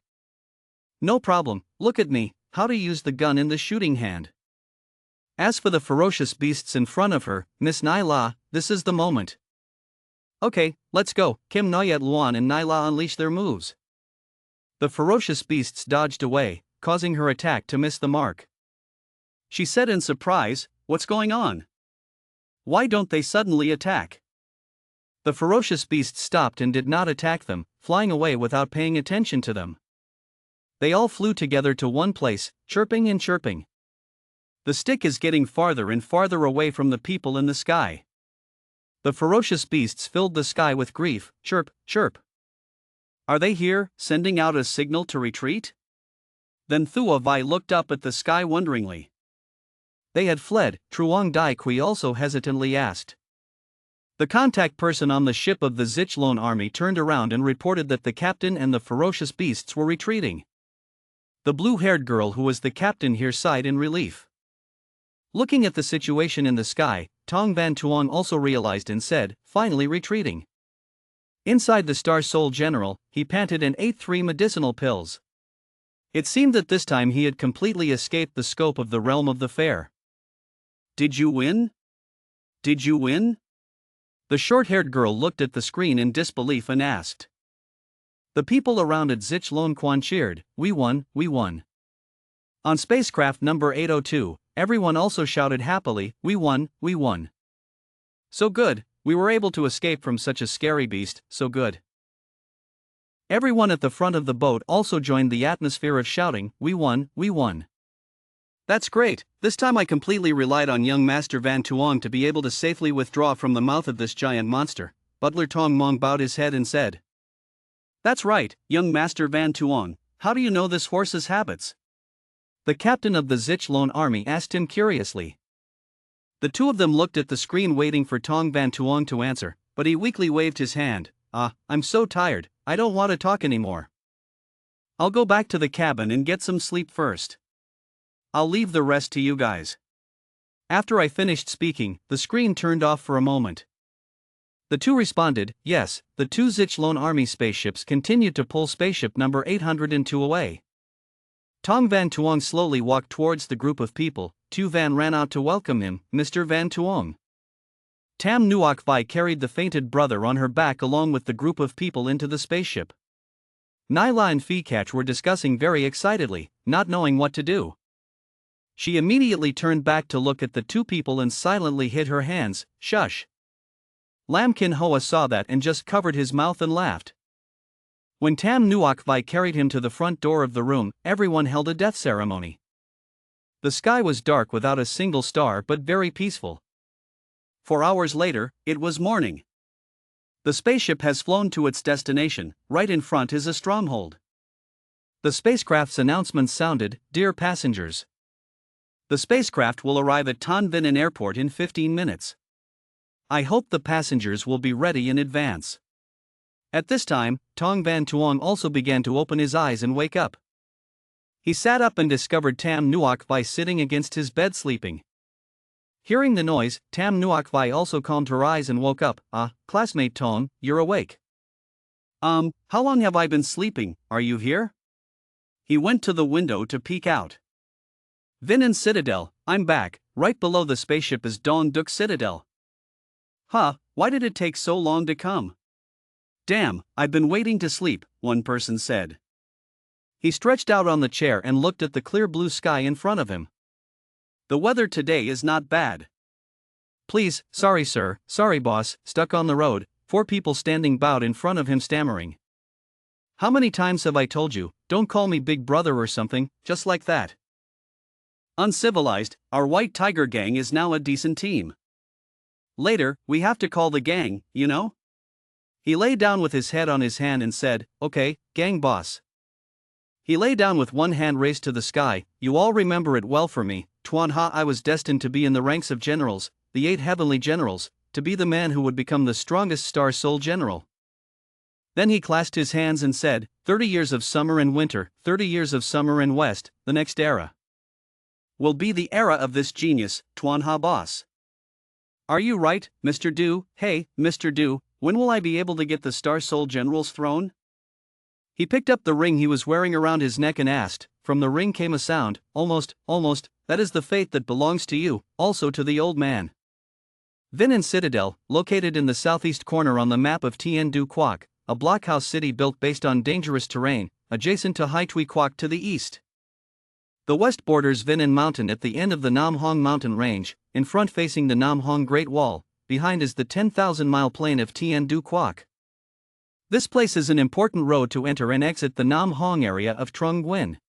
"No problem, look at me, how to use the gun in the shooting hand." As for the ferocious beasts in front of her, Miss Nai La, this is the moment. "Okay, let's go," Kim Noyet Luan and Nai La unleash their moves. The ferocious beasts dodged away, causing her attack to miss the mark. She said in surprise, "What's going on? Why don't they suddenly attack?" The ferocious beasts stopped and did not attack them, flying away without paying attention to them. They all flew together to one place, chirping and chirping. The stick is getting farther and farther away from the people in the sky. The ferocious beasts filled the sky with grief, chirp, chirp. Are they here, sending out a signal to retreat? Then Thua Vai looked up at the sky wonderingly. They had fled, Truong Dai Kui also hesitantly asked. The contact person on the ship of the Zichlone army turned around and reported that the captain and the ferocious beasts were retreating. The blue-haired girl who was the captain here sighed in relief. Looking at the situation in the sky, Tong Van Tuong also realized and said, "Finally retreating." Inside the Star Soul General, he panted and ate 3 medicinal pills. It seemed that this time he had completely escaped the scope of the realm of the fair. Did you win? Did you win? The short-haired girl looked at the screen in disbelief and asked. The people around at Zich Lon Quan cheered, "We won, we won." On spacecraft number 802, everyone also shouted happily, "We won, we won." So good, we were able to escape from such a scary beast, so good. Everyone at the front of the boat also joined the atmosphere of shouting, "We won, we won." That's great, this time I completely relied on young Master Van Tuong to be able to safely withdraw from the mouth of this giant monster. Butler Tong Mong bowed his head and said. That's right, young Master Van Tuong, how do you know this horse's habits? The captain of the Zich Lon army asked him curiously. The two of them looked at the screen waiting for Tong Van Tuong to answer, but he weakly waved his hand. I'm so tired, I don't want to talk anymore. I'll go back to the cabin and get some sleep first. I'll leave the rest to you guys. After I finished speaking, the screen turned off for a moment. The two responded, yes. The two Zich Lon army spaceships continued to pull spaceship number 802 away. Tong Van Tuong slowly walked towards the group of people. Tu Van ran out to welcome him, Mr. Van Tuong. Tam Nuok Vai carried the fainted brother on her back along with the group of people into the spaceship. Nyla and Phi Catch were discussing very excitedly, not knowing what to do. She immediately turned back to look at the two people and silently hid her hands. Shush. Lam Kin Hoa saw that and just covered his mouth and laughed. When Tam Nuok Vai carried him to the front door of the room, everyone held a death ceremony. The sky was dark without a single star but very peaceful. 4 hours later, it was morning. The spaceship has flown to its destination. Right in front is a stronghold. The spacecraft's announcement sounded, "Dear passengers. The spacecraft will arrive at Tan Vinen Airport in 15 minutes. I hope the passengers will be ready in advance." At this time, Tong Van Tuong also began to open his eyes and wake up. He sat up and discovered Tam Nuok Vai sitting against his bed sleeping. Hearing the noise, Tam Nuok Vai also calmed her eyes and woke up. Classmate Tong, you're awake. How long have I been sleeping, are you here? He went to the window to peek out. Vinen Citadel, I'm back. Right below the spaceship is Dong Duk Citadel. Why did it take so long to come? Damn, I've been waiting to sleep, one person said. He stretched out on the chair and looked at the clear blue sky in front of him. The weather today is not bad. Please, sorry sir, sorry boss, stuck on the road, 4 people standing bowed in front of him stammering. How many times have I told you, don't call me big brother or something, just like that. Uncivilized, our White Tiger gang is now a decent team. Later, we have to call the gang, you know? He lay down with his head on his hand and said, okay, gang boss. He lay down with one hand raised to the sky. You all remember it well for me, Tuan Ha. I was destined to be in the ranks of generals, the 8 heavenly generals, to be the man who would become the strongest star soul general. Then he clasped his hands and said, 30 years of summer and winter, 30 years of summer and west, the next era will be the era of this genius, Tuan Ha boss. Are you right, Mr. Du? Hey, Mr. Du, when will I be able to get the Star Soul General's throne? He picked up the ring he was wearing around his neck and asked. From the ring came a sound, almost, that is the fate that belongs to you, also to the old man. Vinen Citadel, located in the southeast corner on the map of Tien Du Quoc, a blockhouse city built based on dangerous terrain, adjacent to Hai Tui Quoc to the east. The west borders Vinen Mountain at the end of the Nam Hong mountain range, in front facing the Nam Hong Great Wall, behind is the 10,000-mile plain of Tien Du Quoc. This place is an important road to enter and exit the Nam Hong area of Trung Nguyen.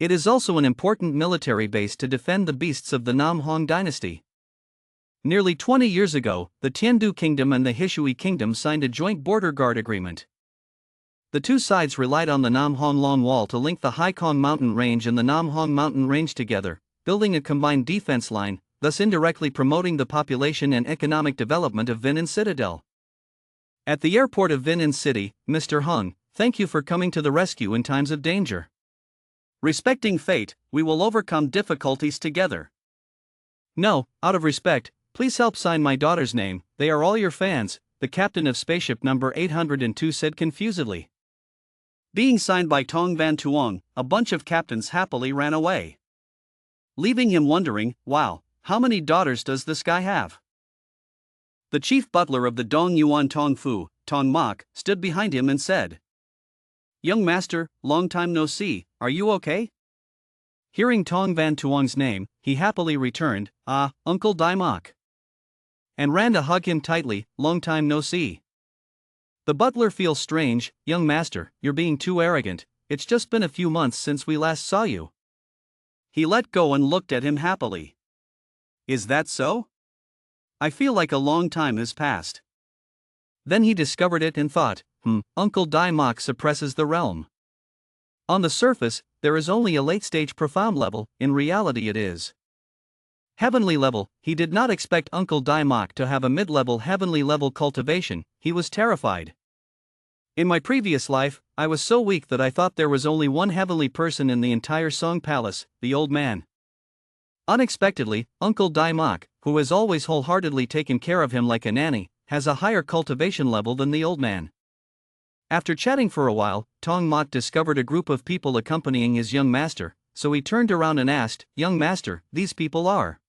It is also an important military base to defend the beasts of the Nam Hong dynasty. Nearly 20 years ago, the Tiandu Kingdom and the Hishui Kingdom signed a joint border guard agreement. The two sides relied on the Nam Hong Long Wall to link the Hai Kong mountain range and the Nam Hong mountain range together, building a combined defense line, thus indirectly promoting the population and economic development of Vinen Citadel. At the airport of Vinen City, Mr. Hung, thank you for coming to the rescue in times of danger. Respecting fate, we will overcome difficulties together. No, out of respect, please help sign my daughter's name, they are all your fans, the captain of spaceship number 802 said confusedly. Being signed by Tong Van Tuong, a bunch of captains happily ran away, leaving him wondering, wow, how many daughters does this guy have? The chief butler of the Dong Yuan Tong Fu, Tong Mok, stood behind him and said, "Young master, long time no see, are you okay?" Hearing Tong Van Tuong's name, he happily returned, "Ah, Uncle Dai Mok," and ran to hug him tightly, "Long time no see." The butler feels strange, "Young master, you're being too arrogant, it's just been a few months since we last saw you." He let go and looked at him happily. "Is that so? I feel like a long time has passed." Then he discovered it and thought, Uncle Dai Mok suppresses the realm. On the surface, there is only a late-stage profound level, in reality it is heavenly level. He did not expect Uncle Dai Mok to have a mid-level heavenly level cultivation. He was terrified. "In my previous life, I was so weak that I thought there was only one heavenly person in the entire Song Palace, the old man." Unexpectedly, Uncle Dai Mok, who has always wholeheartedly taken care of him like a nanny, has a higher cultivation level than the old man. After chatting for a while, Tong Mok discovered a group of people accompanying his young master, so he turned around and asked, "Young master, these people are?"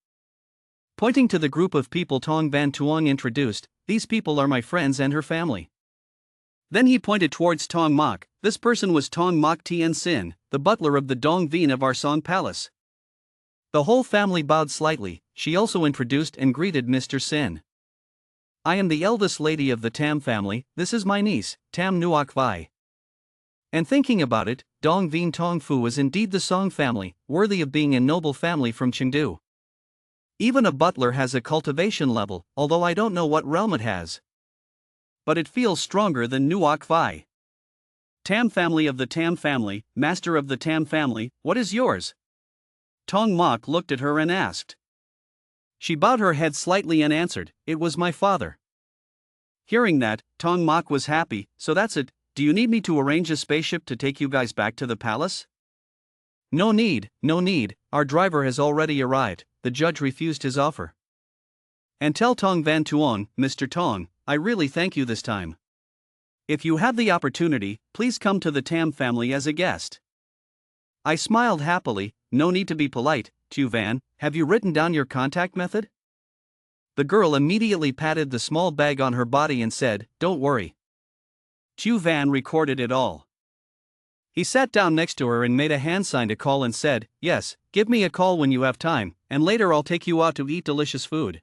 Pointing to the group of people Tong Van Tuong introduced, "These people are my friends and her family." Then he pointed towards Tong Mok. This person was Tong Mok Tien Sin, the butler of the Dong Vien of our Song Palace. The whole family bowed slightly. She also introduced and greeted Mr. Sin. "I am the eldest lady of the Tam family, this is my niece, Tam Nuoc Vai." And thinking about it, Dong Vien Tong Fu was indeed the Song family, worthy of being a noble family from Chengdu. Even a butler has a cultivation level, although I don't know what realm it has. But it feels stronger than Nuoc Vai. "Tam family of the Tam family, master of the Tam family, what is yours?" Tong Mok looked at her and asked. She bowed her head slightly and answered, "It was my father." Hearing that, Tong Mok was happy. "So that's it, do you need me to arrange a spaceship to take you guys back to the palace?" No need, our driver has already arrived," the judge refused his offer. "And tell Tong Van Tuong, Mr. Tong, I really thank you this time. If you have the opportunity, please come to the Tam family as a guest." I smiled happily. "No need to be polite, Tu Van, have you written down your contact method?" The girl immediately patted the small bag on her body and said, "Don't worry." Tu Van recorded it all. He sat down next to her and made a hand sign to call and said, "Yes, give me a call when you have time, and later I'll take you out to eat delicious food."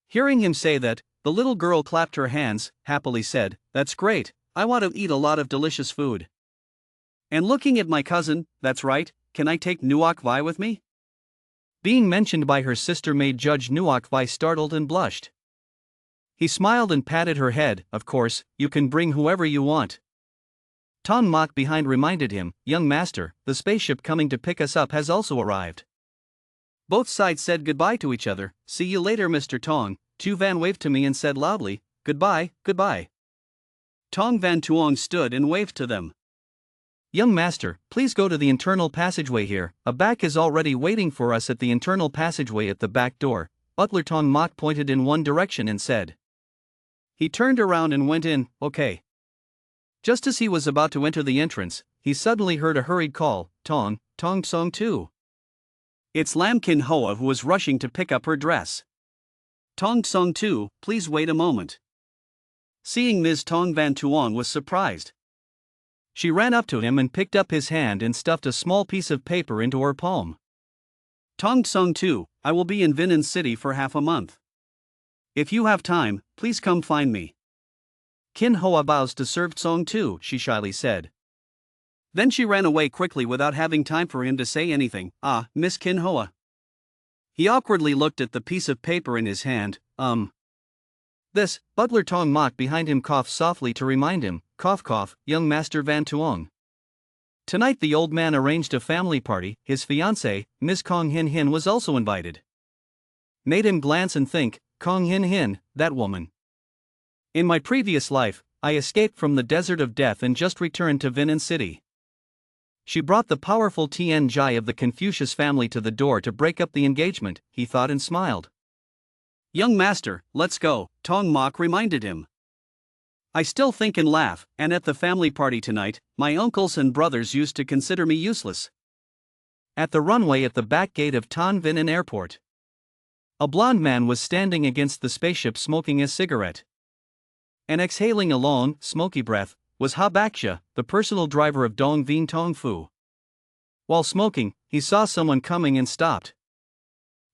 Hearing him say that, the little girl clapped her hands, happily said, "That's great, I want to eat a lot of delicious food." And looking at my cousin, "That's right, can I take Nuoc Vai with me?" Being mentioned by her sister made Judge Nuoc Vai startled and blushed. He smiled and patted her head. "Of course, you can bring whoever you want." Tong Mok behind reminded him, "Young master, the spaceship coming to pick us up has also arrived." Both sides said goodbye to each other. "See you later, Mr. Tong." Tu Van waved to me and said loudly, "Goodbye, goodbye." Tong Van Tuong stood and waved to them. "Young master, please go to the internal passageway here. A back is already waiting for us at the internal passageway at the back door." Butler Tong Mok pointed in one direction and said. He turned around and went in, "Okay." Just as he was about to enter the entrance, he suddenly heard a hurried call, "Tong, Tong Song Tu." It's Lam Kin Hoa who was rushing to pick up her dress. "Tong Song Tu, please wait a moment." Seeing Ms. Tong Van Tuong was surprised. She ran up to him and picked up his hand and stuffed a small piece of paper into her palm. "Tong Song Tu, I will be in Vinan City for half a month. If you have time, please come find me." "Kin Hoa bows to serve Song Tu," she shyly said. Then she ran away quickly without having time for him to say anything. "Ah, Miss Kin Hoa." He awkwardly looked at the piece of paper in his hand. This, Butler Tong Mok behind him coughed softly to remind him, "Cough cough, young Master Van Tuong." Tonight the old man arranged a family party. His fiancée, Miss Kong Hin Hin, was also invited. Made him glance and think, Kong Hin Hin, that woman. In my previous life, I escaped from the desert of death and just returned to Vinan City. She brought the powerful Tien Jai of the Confucius family to the door to break up the engagement, he thought and smiled. "Young master, let's go," Tong Mok reminded him. "I still think and laugh, and at the family party tonight, my uncles and brothers used to consider me useless." At the runway at the back gate of Tan Vinan Airport. A blond man was standing against the spaceship smoking a cigarette. And exhaling a long, smoky breath, was Habaksha, the personal driver of Dong Vien Tong Fu. While smoking, he saw someone coming and stopped.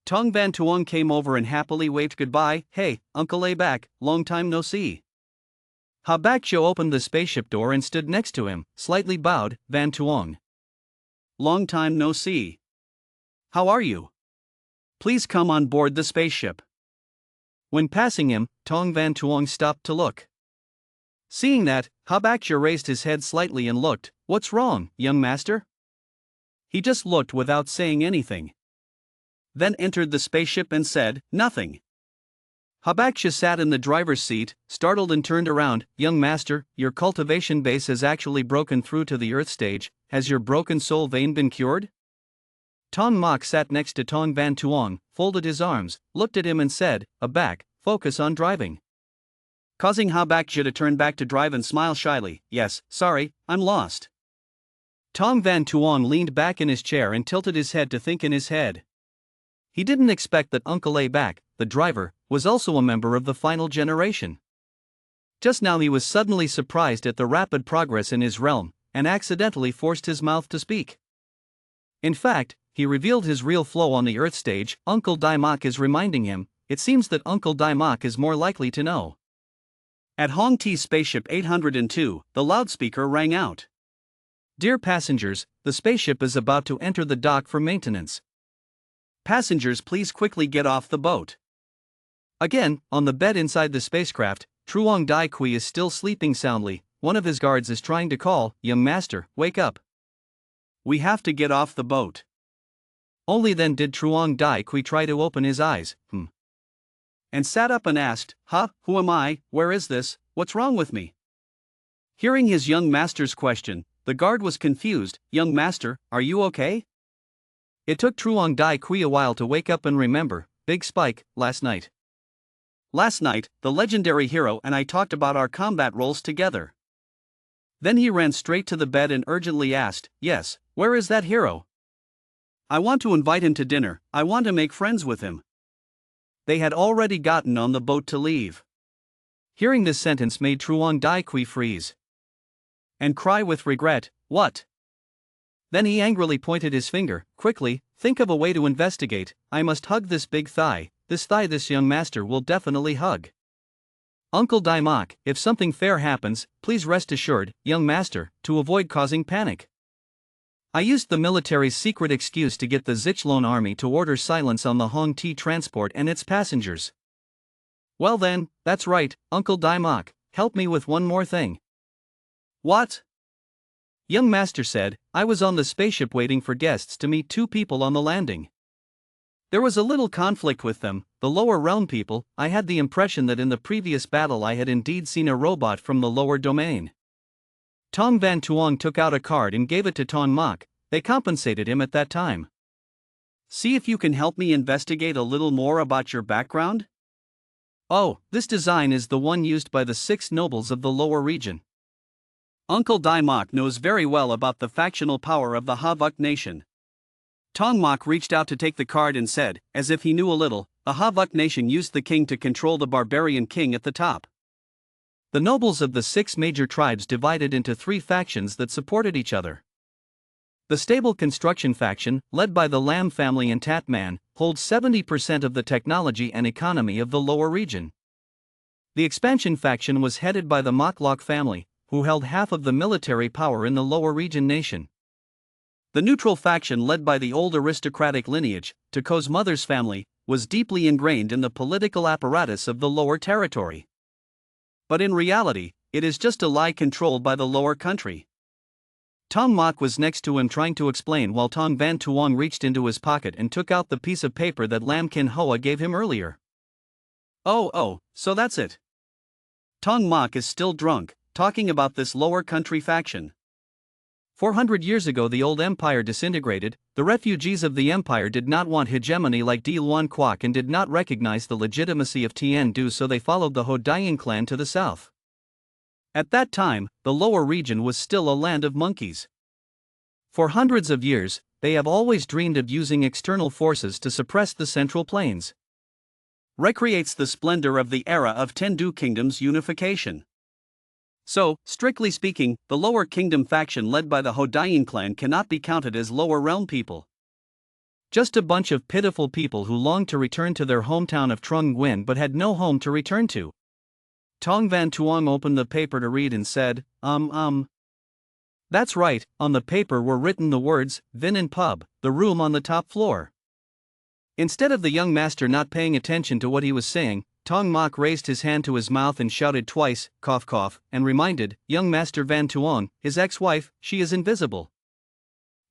Tong Van Tuong came over and happily waved goodbye. "Hey, Uncle A back, long time no see." Habaksha opened the spaceship door and stood next to him, slightly bowed. "Van Tuong. Long time no see. How are you? Please come on board the spaceship." When passing him, Tong Van Tuong stopped to look. Seeing that, Habaksha raised his head slightly and looked. "What's wrong, young master?" He just looked without saying anything. Then entered the spaceship and said, "Nothing." Habaksha sat in the driver's seat, startled, and turned around. "Young master, your cultivation base has actually broken through to the Earth stage. Has your broken soul vein been cured?" Tong Mok sat next to Tong Van Tuong, folded his arms, looked at him and said, "Aback, focus on driving." Causing Habaksha to turn back to drive and smile shyly. "Yes, sorry, I'm lost." Tong Van Tuong leaned back in his chair and tilted his head to think in his head. He didn't expect that Uncle A back, the driver, was also a member of the final generation. Just now he was suddenly surprised at the rapid progress in his realm, and accidentally forced his mouth to speak. In fact, he revealed his real flow on the Earth stage. Uncle Daimok is reminding him. It seems that Uncle Daimok is more likely to know. At Hong Ti Spaceship 802, the loudspeaker rang out. "Dear passengers, the spaceship is about to enter the dock for maintenance. Passengers, please quickly get off the boat." Again, on the bed inside the spacecraft, Truong Dai Kui is still sleeping soundly. One of his guards is trying to call, "Young master, wake up. We have to get off the boat." Only then did Truong Dai Kui try to open his eyes, and sat up and asked, "Who am I, where is this, what's wrong with me?" Hearing his young master's question, the guard was confused. "Young master, are you okay?" It took Truong Dai Kui a while to wake up and remember. "Big Spike, last night. Last night, the legendary hero and I talked about our combat roles together." Then he ran straight to the bed and urgently asked, "Yes, where is that hero? I want to invite him to dinner, I want to make friends with him." They had already gotten on the boat to leave. Hearing this sentence made Truong Dai Kui freeze and cry with regret. "What?" Then he angrily pointed his finger. "Quickly, think of a way to investigate. I must hug this big thigh, this thigh this young master will definitely hug. Uncle Daimok, if something fair happens, please rest assured, young master, to avoid causing panic. I used the military's secret excuse to get the Zichlone army to order silence on the Hong Ti transport and its passengers." "Well then, that's right, Uncle Daimok, help me with one more thing." "What?" Young master said, "I was on the spaceship waiting for guests to meet two people on the landing. There was a little conflict with them, the lower realm people. I had the impression that in the previous battle I had indeed seen a robot from the lower domain." Tong Van Tuong took out a card and gave it to Tong Mok. They compensated him at that time. "See if you can help me investigate a little more about your background." "Oh, this design is the one used by the 6 nobles of the lower region. Uncle Daimok knows very well about the factional power of the Havuk nation." Tong Mok reached out to take the card and said, as if he knew a little, "The Havuk nation used the king to control the barbarian king at the top." The nobles of the 6 major tribes divided into 3 factions that supported each other. The stable construction faction, led by the Lam family and Tat Man, holds 70% of the technology and economy of the lower region. The expansion faction was headed by the Moklok family, who held half of the military power in the lower region nation. The neutral faction, led by the old aristocratic lineage, Toko's mother's family, was deeply ingrained in the political apparatus of the lower territory. But in reality, it is just a lie controlled by the lower country. Tong Mok was next to him trying to explain while Tong Van Tuong reached into his pocket and took out the piece of paper that Lam Kin Hoa gave him earlier. Oh, so that's it. Tong Mok is still drunk, talking about this lower country faction. 400 years ago the old empire disintegrated. The refugees of the empire did not want hegemony like Di Luan Quoc and did not recognize the legitimacy of Tien Du, so they followed the Hodian clan to the south. At that time, the lower region was still a land of monkeys. For hundreds of years, they have always dreamed of using external forces to suppress the Central Plains. recreates the splendor of the era of Tendu Kingdom's unification. So, strictly speaking, the Lower Kingdom faction led by the Hodain clan cannot be counted as Lower Realm people. Just a bunch of pitiful people who longed to return to their hometown of Trung Nguyen but had no home to return to. Tong Van Tuong opened the paper to read and said, That's right, on the paper were written the words, Vin and Pub, the room on the top floor. Instead of the young master not paying attention to what he was saying, Tong Mok raised his hand to his mouth and shouted twice, cough cough, and reminded, young Master Van Tuong, his ex-wife, she is invisible.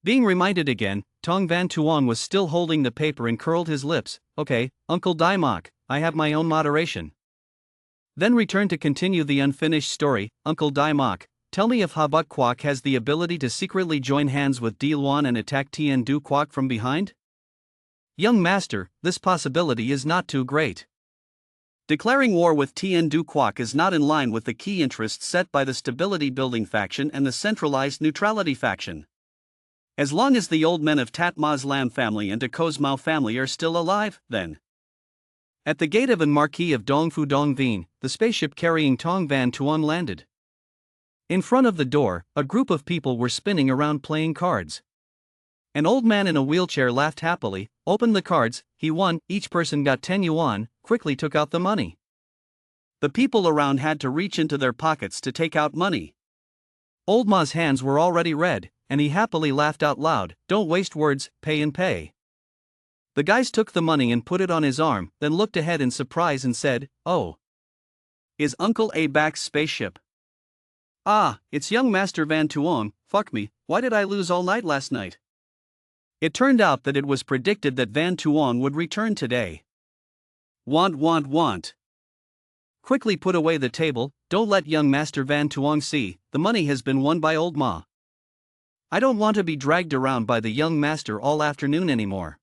Being reminded again, Tong Van Tuong was still holding the paper and curled his lips. Okay, Uncle Dai Mok, I have my own moderation. Then returned to continue the unfinished story. Uncle Dai Mok, tell me if Habuk Kwok has the ability to secretly join hands with Di Luan and attack Tien Du Kwok from behind? Young master, this possibility is not too great. Declaring war with Tien Du Kwok is not in line with the key interests set by the Stability Building faction and the Centralized Neutrality faction. As long as the old men of Tat Ma's Lam family and Dako's Mao family are still alive, then. At the gate of an Marquis of Dongfu Dongveen, the spaceship carrying Tong Van Tuong landed. In front of the door, a group of people were spinning around playing cards. An old man in a wheelchair laughed happily, opened the cards, he won, each person got 10 yuan, quickly took out the money. The people around had to reach into their pockets to take out money. Old Ma's hands were already red, and he happily laughed out loud, don't waste words, pay and pay. The guys took the money and put it on his arm, then looked ahead in surprise and said, oh. Is Uncle A back's spaceship? Ah, it's young Master Van Tuong, fuck me, why did I lose all night last night? It turned out that it was predicted that Van Tuong would return today. Want. Quickly put away the table, don't let young Master Van Tuong see, the money has been won by old Ma. I don't want to be dragged around by the young master all afternoon anymore.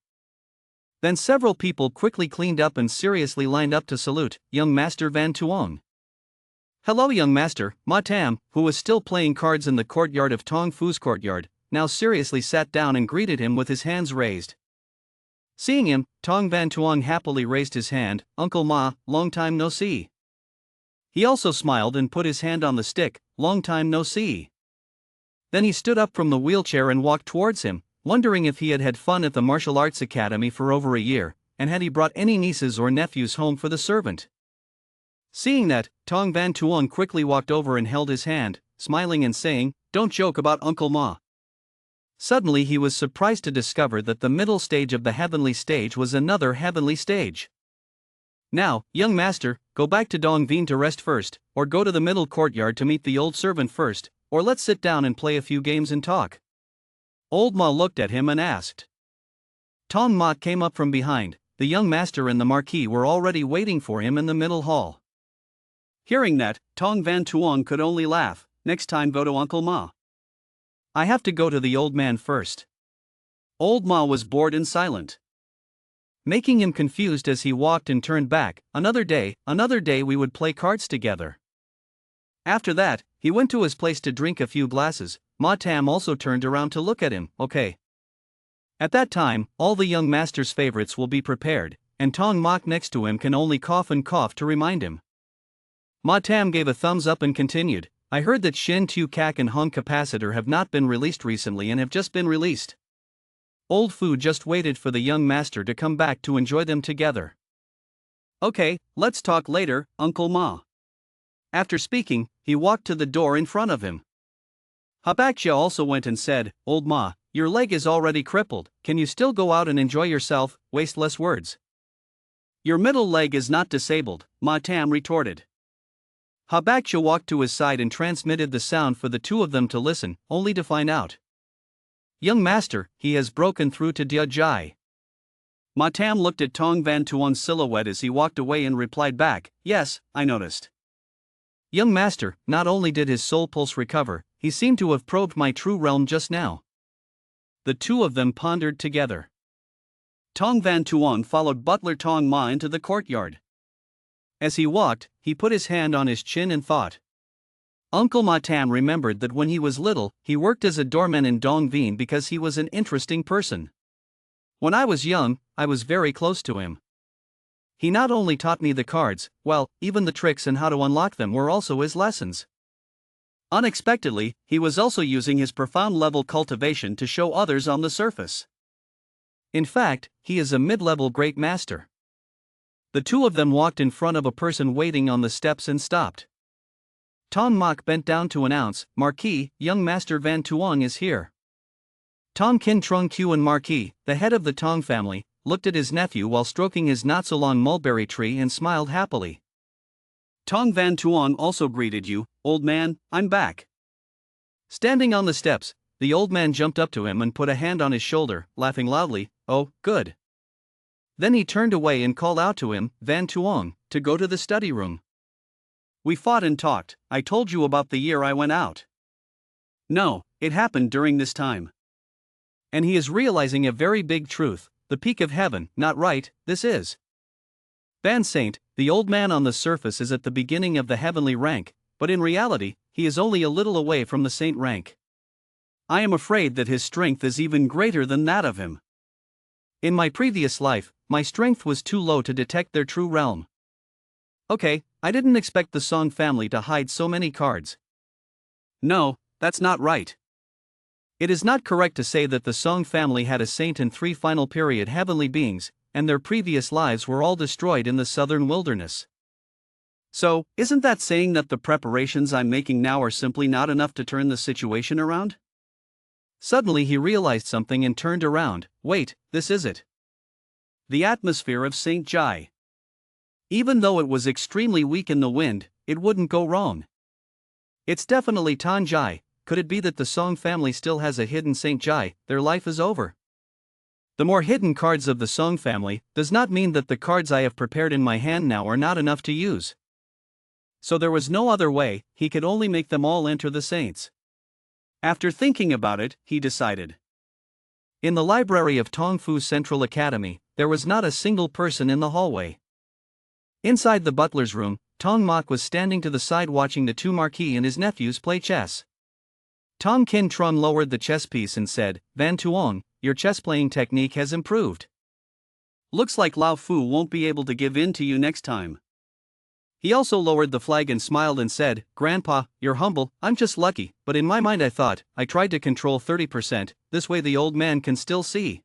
Then several people quickly cleaned up and seriously lined up to salute young Master Van Tuong. Hello young master, Ma Tam, who was still playing cards in the courtyard of Tong Fu's courtyard, now seriously sat down and greeted him with his hands raised. Seeing him, Tong Van Tuong happily raised his hand, Uncle Ma, long time no see. He also smiled and put his hand on the stick, long time no see. Then he stood up from the wheelchair and walked towards him, wondering if he had had fun at the martial arts academy for over a year, and had he brought any nieces or nephews home for the servant. Seeing that, Tong Van Tuong quickly walked over and held his hand, smiling and saying, don't joke about Uncle Ma. Suddenly he was surprised to discover that the middle stage of the heavenly stage was another heavenly stage. Now, young master, go back to Dongveen to rest first, or go to the middle courtyard to meet the old servant first, or let's sit down and play a few games and talk. Old Ma looked at him and asked. Tong Mok came up from behind, the young master and the Marquis were already waiting for him in the middle hall. Hearing that, Tong Van Tuong could only laugh, next time go to Uncle Ma. I have to go to the old man first. Old Ma was bored and silent, making him confused as he walked and turned back. Another day we would play cards together. After that, he went to his place to drink a few glasses. Ma Tam also turned around to look at him, okay. At that time, all the young master's favorites will be prepared, and Tong Mok next to him can only cough and cough to remind him. Ma Tam gave a thumbs up and continued, I heard that Shin Tu Kak and Hong Capacitor have not been released recently and have just been released. Old Fu just waited for the young master to come back to enjoy them together. Okay, let's talk later, Uncle Ma. After speaking, he walked to the door in front of him. Habaksha also went and said, Old Ma, your leg is already crippled, can you still go out and enjoy yourself, waste less words? Your middle leg is not disabled, Ma Tam retorted. Habaksha walked to his side and transmitted the sound for the two of them to listen, only to find out. Young master, he has broken through to Dia Jai. Ma Tam looked at Tong Van Tuong's silhouette as he walked away and replied back, yes, I noticed. Young master, not only did his soul pulse recover, he seemed to have probed my true realm just now. The two of them pondered together. Tong Van Tuong followed Butler Tong Ma into the courtyard. As he walked, he put his hand on his chin and thought. Uncle Ma Tam remembered that when he was little, he worked as a doorman in Dongveen because he was an interesting person. When I was young, I was very close to him. He not only taught me the cards, well, even the tricks and how to unlock them were also his lessons. Unexpectedly, he was also using his profound level cultivation to show others on the surface. In fact, he is a mid-level great master. The two of them walked in front of a person waiting on the steps and stopped. Tong Mok bent down to announce, "Marquis, young Master Van Tuong is here." Tong Kin Trung Q and Marquis, the head of the Tong family, looked at his nephew while stroking his not-so-long mulberry tree and smiled happily. Tong Van Tuong also greeted you, old man, I'm back. Standing on the steps, the old man jumped up to him and put a hand on his shoulder, laughing loudly, "Oh, good." Then he turned away and called out to him, "Van Tuong, to go to the study room." We fought and talked. I told you about the year I went out. No, it happened during this time. And he is realizing a very big truth, the peak of heaven, not right, this is. Van Saint, the old man on the surface is at the beginning of the heavenly rank, but in reality, he is only a little away from the saint rank. I am afraid that his strength is even greater than that of him. In my previous life, my strength was too low to detect their true realm. Okay, I didn't expect the Song family to hide so many cards. No, that's not right. It is not correct to say that the Song family had a saint and 3 final period heavenly beings, and their previous lives were all destroyed in the southern wilderness. So, isn't that saying that the preparations I'm making now are simply not enough to turn the situation around? Suddenly he realized something and turned around. Wait, this is it. The atmosphere of St. Jai. Even though it was extremely weak in the wind, it wouldn't go wrong. It's definitely Tan Jai. Could it be that the Song family still has a hidden St. Jai? Their life is over. The more hidden cards of the Song family does not mean that the cards I have prepared in my hand now are not enough to use. So there was no other way, he could only make them all enter the saints. After thinking about it, he decided. In the library of Tongfu Central Academy, there was not a single person in the hallway. Inside the butler's room, Tong Mok was standing to the side watching the 2 Marquis and his nephews play chess. Tong Kin Trung lowered the chess piece and said, "Van Tuong, your chess-playing technique has improved. Looks like Lao Fu won't be able to give in to you next time." He also lowered the flag and smiled and said, "Grandpa, you're humble, I'm just lucky, but in my mind I thought, I tried to control 30%, this way the old man can still see."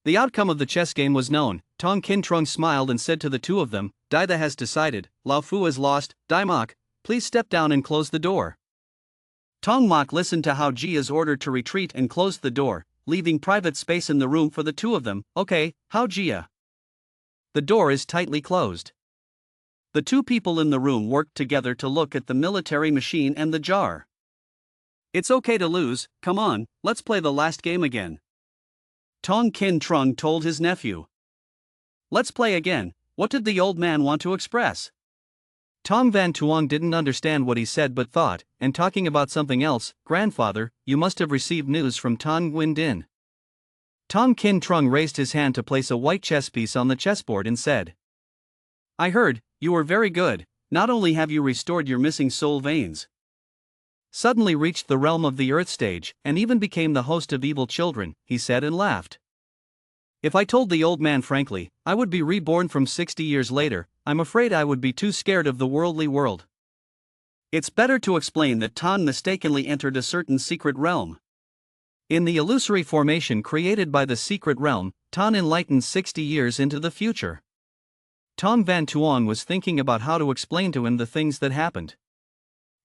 The outcome of the chess game was known. Tong Kin Trung smiled and said to the 2 of them, "Daida has decided, Lao Fu has lost, Dai Mok, please step down and close the door." Tong Mok listened to how Ji is ordered to retreat and closed the door, leaving private space in the room for the 2 of them. "Okay, how Jia?" The door is tightly closed. The 2 people in the room worked together to look at the military machine and the jar. "It's okay to lose, come on, let's play the last game again." Tong Kin Trung told his nephew. "Let's play again." What did the old man want to express? Tong Van Tuong didn't understand what he said but thought, and talking about something else, "Grandfather, you must have received news from Tong Nguyen Din." Tong Kin Trung raised his hand to place a white chess piece on the chessboard and said, "I heard, you were very good, not only have you restored your missing soul veins, suddenly reached the realm of the earth stage, and even became the host of evil children," he said and laughed. If I told the old man frankly, I would be reborn from 60 years later, I'm afraid I would be too scared of the worldly world. It's better to explain that Tan mistakenly entered a certain secret realm. In the illusory formation created by the secret realm, Tan enlightened 60 years into the future. Tong Van Tuong was thinking about how to explain to him the things that happened.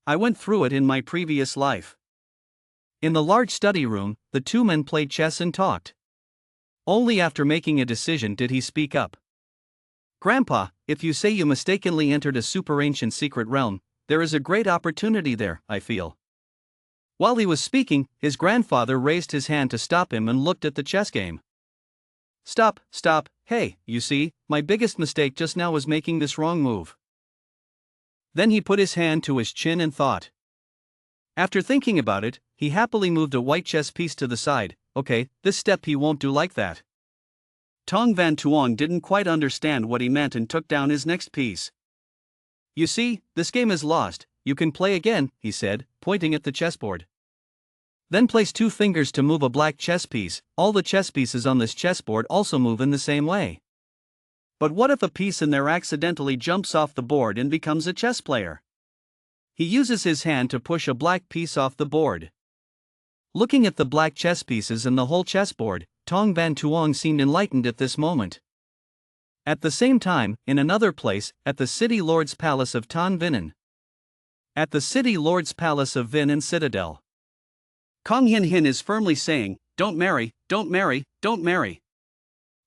I went through it in my previous life. In the large study room, the 2 men played chess and talked. Only after making a decision did he speak up. "Grandpa, if you say you mistakenly entered a super-ancient secret realm, there is a great opportunity there, I feel." While he was speaking, his grandfather raised his hand to stop him and looked at the chess game. "Stop, stop, hey, you see, my biggest mistake just now was making this wrong move." Then he put his hand to his chin and thought. After thinking about it, he happily moved a white chess piece to the side. "Okay, this step he won't do like that." Tong Van Tuong didn't quite understand what he meant and took down his next piece. "You see, this game is lost, you can play again," he said, pointing at the chessboard. "Then place 2 fingers to move a black chess piece, all the chess pieces on this chessboard also move in the same way." But what if a piece in there accidentally jumps off the board and becomes a chess player? He uses his hand to push a black piece off the board. Looking at the black chess pieces and the whole chessboard, Tong Van Tuong seemed enlightened at this moment. At the same time, in another place, at the City Lord's Palace of Tan Vinan. At the City Lord's Palace of Vinan Citadel. Kong Hin Hin is firmly saying, "Don't marry, don't marry, don't marry."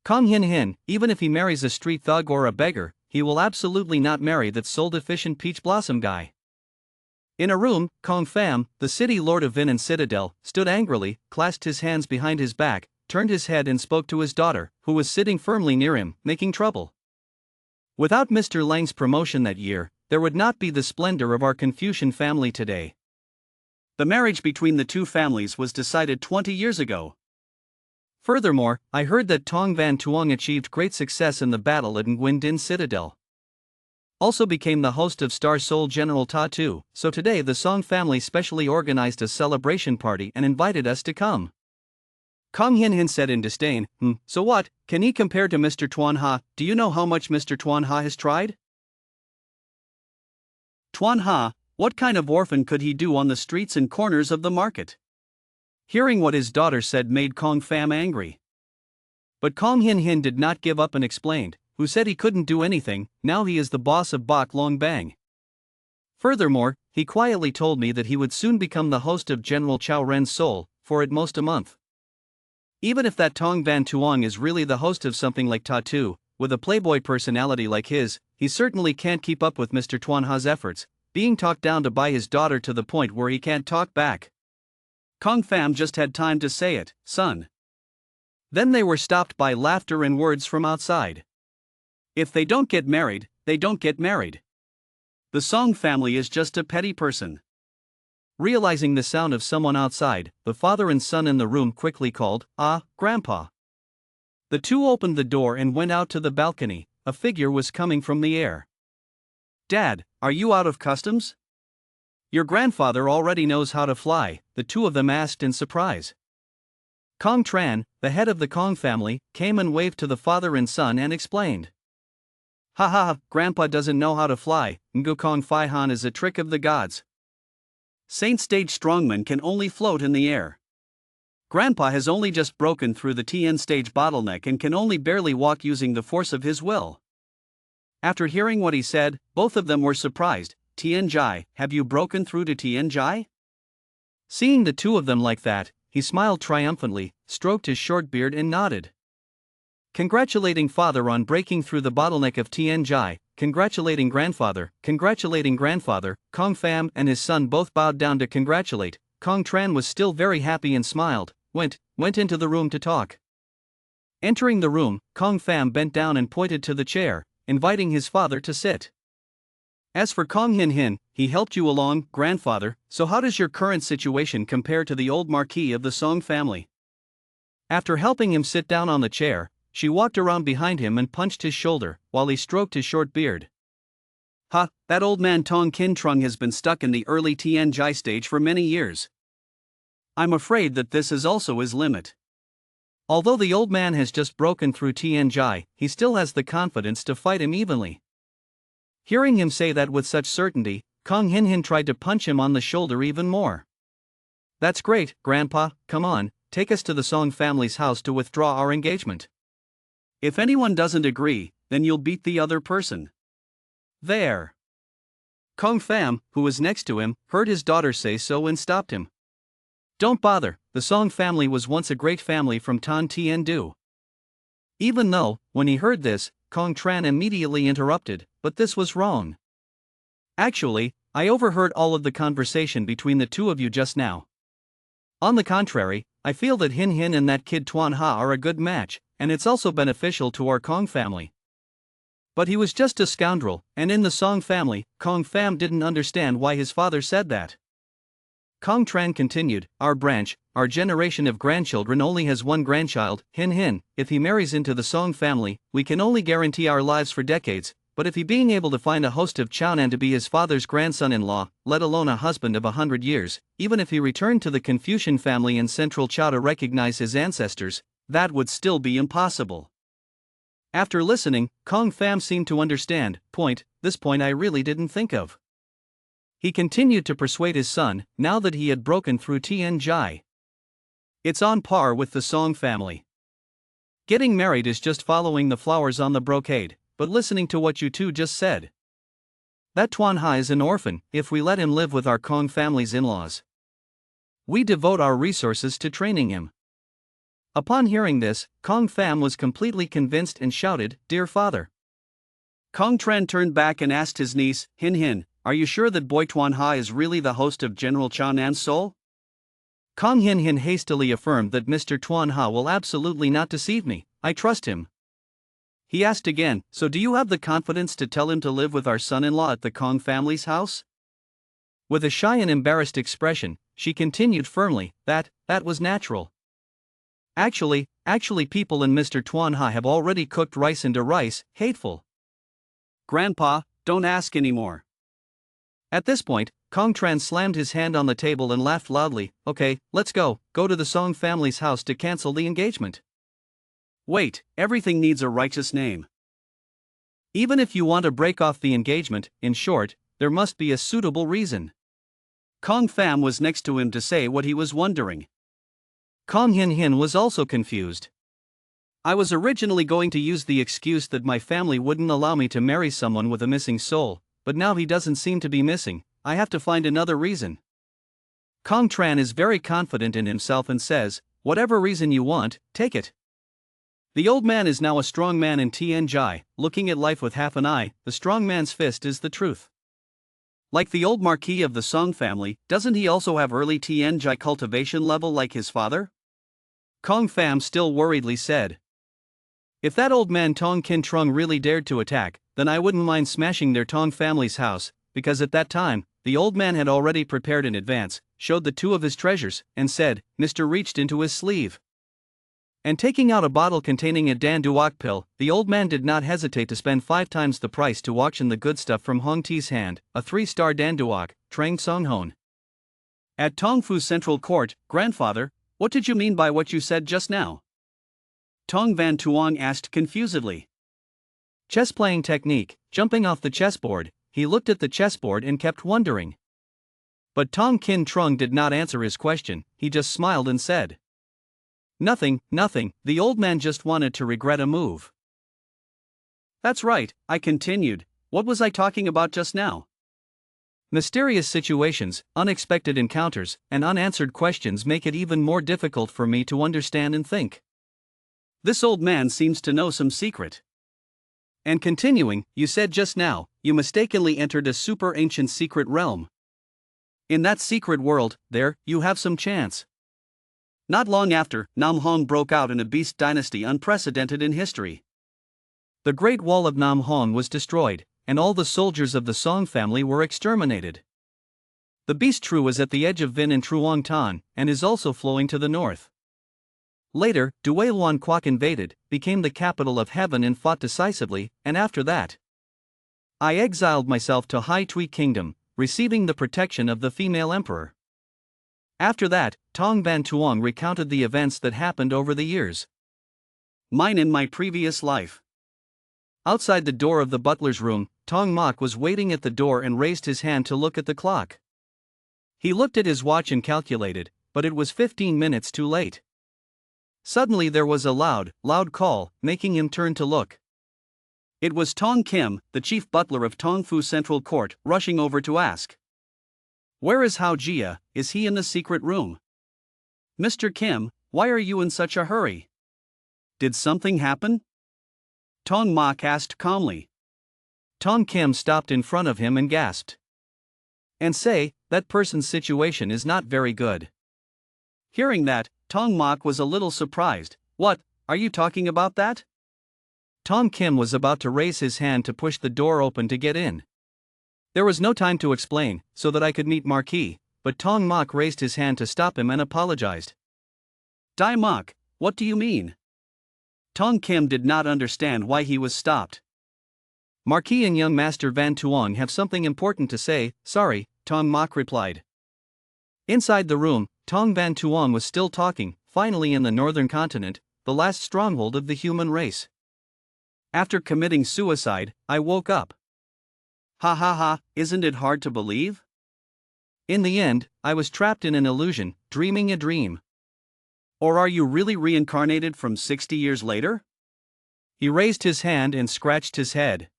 Kong Hin Hin, even if he marries a street thug or a beggar, he will absolutely not marry that soul-deficient peach blossom guy. In a room, Kong Pham, the city lord of Vinan Citadel, stood angrily, clasped his hands behind his back, turned his head and spoke to his daughter, who was sitting firmly near him, making trouble. Without Mr. Lang's promotion that year, there would not be the splendor of our Confucian family today. The marriage between the two families was decided 20 years ago. Furthermore, I heard that Tong Van Tuong achieved great success in the battle at Nguyen Din Citadel. Also became the host of Star Soul General Ta Tu, so today the Song family specially organized a celebration party and invited us to come. Kong Hin Hin said in disdain, so what, can he compare to Mr. Tuan Ha? Do you know how much Mr. Tuan Ha has tried? Tuan Ha, what kind of orphan could he do on the streets and corners of the market? Hearing what his daughter said made Kong Pham angry. But Kong Hin Hin did not give up and explained, who said he couldn't do anything, now he is the boss of Bok Long Bang. Furthermore, he quietly told me that he would soon become the host of General Chow Ren's Soul, for at most a month. Even if that Tong Van Tuong is really the host of something like Ta Tu, with a playboy personality like his, he certainly can't keep up with Mr. Tuan Ha's efforts, being talked down to by his daughter to the point where he can't talk back. Kong Pham just had time to say it, son. Then they were stopped by laughter and words from outside. If they don't get married, they don't get married. The Song family is just a petty person. Realizing the sound of someone outside, the father and son in the room quickly called, "Ah, Grandpa." The two opened the door and went out to the balcony. A figure was coming from the air. "Dad, are you out of customs?" "Your grandfather already knows how to fly," the two of them asked in surprise. Kong Tran, the head of the Kong family, came and waved to the father and son and explained. "Ha ha ha, Grandpa doesn't know how to fly, Ngo Kong Phai Han is a trick of the gods. Saint stage strongmen can only float in the air. Grandpa has only just broken through the TN stage bottleneck and can only barely walk using the force of his will." After hearing what he said, both of them were surprised. "Tien Jai, have you broken through to Tien Jai?" Seeing the two of them like that, he smiled triumphantly, stroked his short beard and nodded. Congratulating father on breaking through the bottleneck of Tien Jai, congratulating grandfather, Kong Pham and his son both bowed down to congratulate. Kong Tran was still very happy and smiled, went into the room to talk. Entering the room, Kong Pham bent down and pointed to the chair, inviting his father to sit. "As for Kong Hin Hin, he helped you along, grandfather, so how does your current situation compare to the old marquis of the Song family?" After helping him sit down on the chair, she walked around behind him and punched his shoulder, while he stroked his short beard. "Ha, that old man Tong Kin Trung has been stuck in the early Tien Jai stage for many years. I'm afraid that this is also his limit." Although the old man has just broken through Tien Jai, he still has the confidence to fight him evenly. Hearing him say that with such certainty, Kong Hin Hin tried to punch him on the shoulder even more. "That's great, Grandpa, come on, take us to the Song family's house to withdraw our engagement. If anyone doesn't agree, then you'll beat the other person." There. Kong Pham, who was next to him, heard his daughter say so and stopped him. "Don't bother, the Song family was once a great family from Tan Tien Du." Even though, when he heard this, Kong Tran immediately interrupted, but this was wrong. "Actually, I overheard all of the conversation between the two of you just now. On the contrary, I feel that Hin Hin and that kid Tuan Ha are a good match, and it's also beneficial to our Kong family." But he was just a scoundrel, and in the Song family, Kong Pham didn't understand why his father said that. Kong Tran continued, "Our branch, our generation of grandchildren only has one grandchild, Hin Hin. If he marries into the Song family, we can only guarantee our lives for decades, but if he being able to find a host of Chaonan to be his father's grandson-in-law, let alone a husband of 100 years, even if he returned to the Confucian family in Central Chao to recognize his ancestors, that would still be impossible." After listening, Kong Pham seemed to understand. This point I really didn't think of. He continued to persuade his son, now that he had broken through Tien Jai. It's on par with the Song family. Getting married is just following the flowers on the brocade, but listening to what you two just said. That Tuan Hai is an orphan, if we let him live with our Kong family's in-laws. We devote our resources to training him. Upon hearing this, Kong Pham was completely convinced and shouted, "Dear father." Kong Tran turned back and asked his niece, Hin Hin, are you sure that Boy Tuan Hai is really the host of General Cha Nan's soul? Kong Hin Hin hastily affirmed that Mr. Tuan Ha will absolutely not deceive me, I trust him. He asked again, so do you have the confidence to tell him to live with our son-in-law at the Kong family's house? With a shy and embarrassed expression, she continued firmly, that was natural. Actually, people in Mr. Tuan Ha have already cooked rice into rice, hateful. Grandpa, don't ask anymore. At this point, Kong Tran slammed his hand on the table and laughed loudly. Okay, let's go to the Song family's house to cancel the engagement. Wait, everything needs a righteous name. Even if you want to break off the engagement, in short, there must be a suitable reason. Kong Pham was next to him to say what he was wondering. Kong Hin Hin was also confused. I was originally going to use the excuse that my family wouldn't allow me to marry someone with a missing soul, but now he doesn't seem to be missing, I have to find another reason. Kong Tran is very confident in himself and says, whatever reason you want, take it. The old man is now a strong man in Tien Jai, looking at life with half an eye, the strong man's fist is the truth. Like the old marquis of the Song family, doesn't he also have early Tien Jai cultivation level like his father? Kong Pham still worriedly said. If that old man Tong Kin Trung really dared to attack, then I wouldn't mind smashing their Tong family's house, because at that time, the old man had already prepared in advance, showed the two of his treasures, and said, Mr. reached into his sleeve. And taking out a bottle containing a Dan Duoc pill, the old man did not hesitate to spend 5 times the price to auction the good stuff from Hong Ti's hand, a 3-star Dan Duoc, Trang Song Hon. At Tong Fu Central Court, grandfather, what did you mean by what you said just now? Tong Van Tuong asked confusedly. Chess playing technique, jumping off the chessboard, he looked at the chessboard and kept wondering. But Tong Kin Trung did not answer his question, he just smiled and said. Nothing, the old man just wanted to regret a move. That's right, I continued, what was I talking about just now? Mysterious situations, unexpected encounters, and unanswered questions make it even more difficult for me to understand and think. This old man seems to know some secret. And continuing, you said just now, you mistakenly entered a super ancient secret realm. In that secret world, you have some chance. Not long after, Nam Hong broke out in a beast dynasty unprecedented in history. The Great Wall of Nam Hong was destroyed, and all the soldiers of the Song family were exterminated. The beast Tru is at the edge of Vin and Truong Tan, and is also flowing to the north. Later, Due Luan Quoc invaded, became the capital of heaven and fought decisively, and after that, I exiled myself to Hai Tui Kingdom, receiving the protection of the female emperor. After that, Tong Van Tuong recounted the events that happened over the years. Mine in my previous life. Outside the door of the butler's room, Tong Mok was waiting at the door and raised his hand to look at the clock. He looked at his watch and calculated, but it was 15 minutes too late. Suddenly there was a loud call, making him turn to look. It was Tong Kim, the chief butler of Tong Fu Central Court, rushing over to ask. Where is Hao Jia, is he in the secret room? Mr. Kim, why are you in such a hurry? Did something happen? Tong Mok asked calmly. Tong Kim stopped in front of him and gasped. And say, that person's situation is not very good. Hearing that, Tong Mok was a little surprised. What, are you talking about that? Tong Kim was about to raise his hand to push the door open to get in. There was no time to explain, so that I could meet Marquis, but Tong Mok raised his hand to stop him and apologized. Dai Mok, what do you mean? Tong Kim did not understand why he was stopped. Marquis and young Master Van Tuong have something important to say, sorry, Tong Mok replied. Inside the room, Tong Van Tuong was still talking, finally in the northern continent, the last stronghold of the human race. After committing suicide, I woke up. Ha ha ha, isn't it hard to believe? In the end, I was trapped in an illusion, dreaming a dream. Or are you really reincarnated from 60 years later? He raised his hand and scratched his head.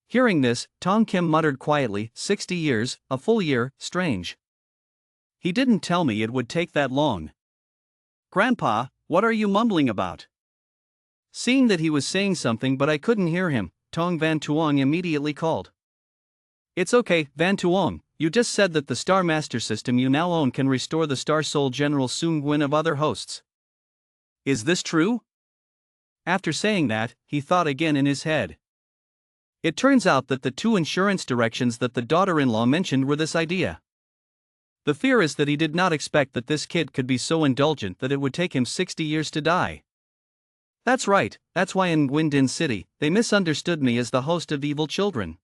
Hearing this, Tong Kim muttered quietly, 60 years, a full year, strange. He didn't tell me it would take that long. Grandpa, what are you mumbling about? Seeing that he was saying something but I couldn't hear him, Tong Van Tuong immediately called. It's okay, Van Tuong, you just said that the Star Master system you now own can restore the Star Soul General Soong Gwyn of other hosts. Is this true? After saying that, he thought again in his head. It turns out that the two insurance directions that the daughter-in-law mentioned were this idea. The fear is that he did not expect that this kid could be so indulgent that it would take him 60 years to die. That's right, that's why in Gwindin City, they misunderstood me as the host of evil children.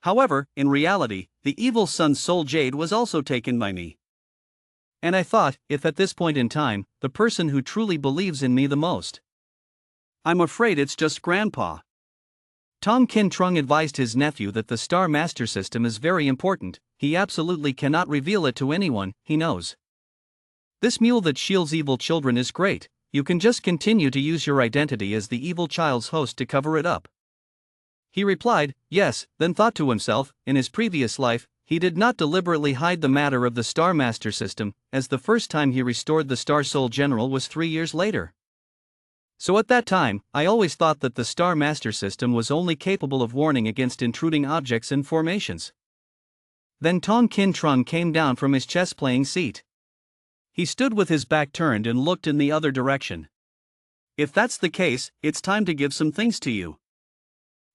However, in reality, the evil son Soul Jade was also taken by me. And I thought, if at this point in time, the person who truly believes in me the most. I'm afraid it's just Grandpa. Tong Kin Trung advised his nephew that the Star Master system is very important, he absolutely cannot reveal it to anyone he knows. This mule that shields evil children is great, you can just continue to use your identity as the evil child's host to cover it up. He replied, yes, then thought to himself, in his previous life, he did not deliberately hide the matter of the Star Master system, as the first time he restored the Star Soul General was 3 years later. So at that time, I always thought that the Star Master system was only capable of warning against intruding objects and formations. Then Tong Kin Trung came down from his chess-playing seat. He stood with his back turned and looked in the other direction. If that's the case, it's time to give some things to you.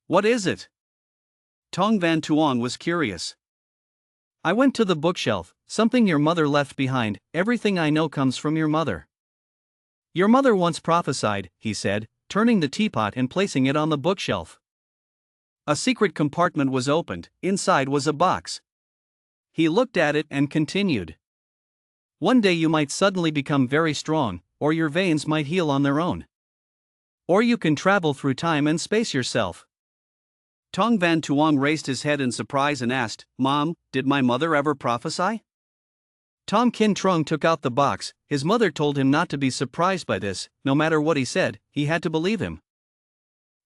What is it? Tong Van Tuong was curious. I went to the bookshelf, something your mother left behind, everything I know comes from your mother. Your mother once prophesied, he said, turning the teapot and placing it on the bookshelf. A secret compartment was opened, inside was a box. He looked at it and continued. One day you might suddenly become very strong, or your veins might heal on their own. Or you can travel through time and space yourself. Tong Van Tuong raised his head in surprise and asked, Mom, did my mother ever prophesy? Tong Kin Trung took out the box, his mother told him not to be surprised by this, no matter what he said, he had to believe him.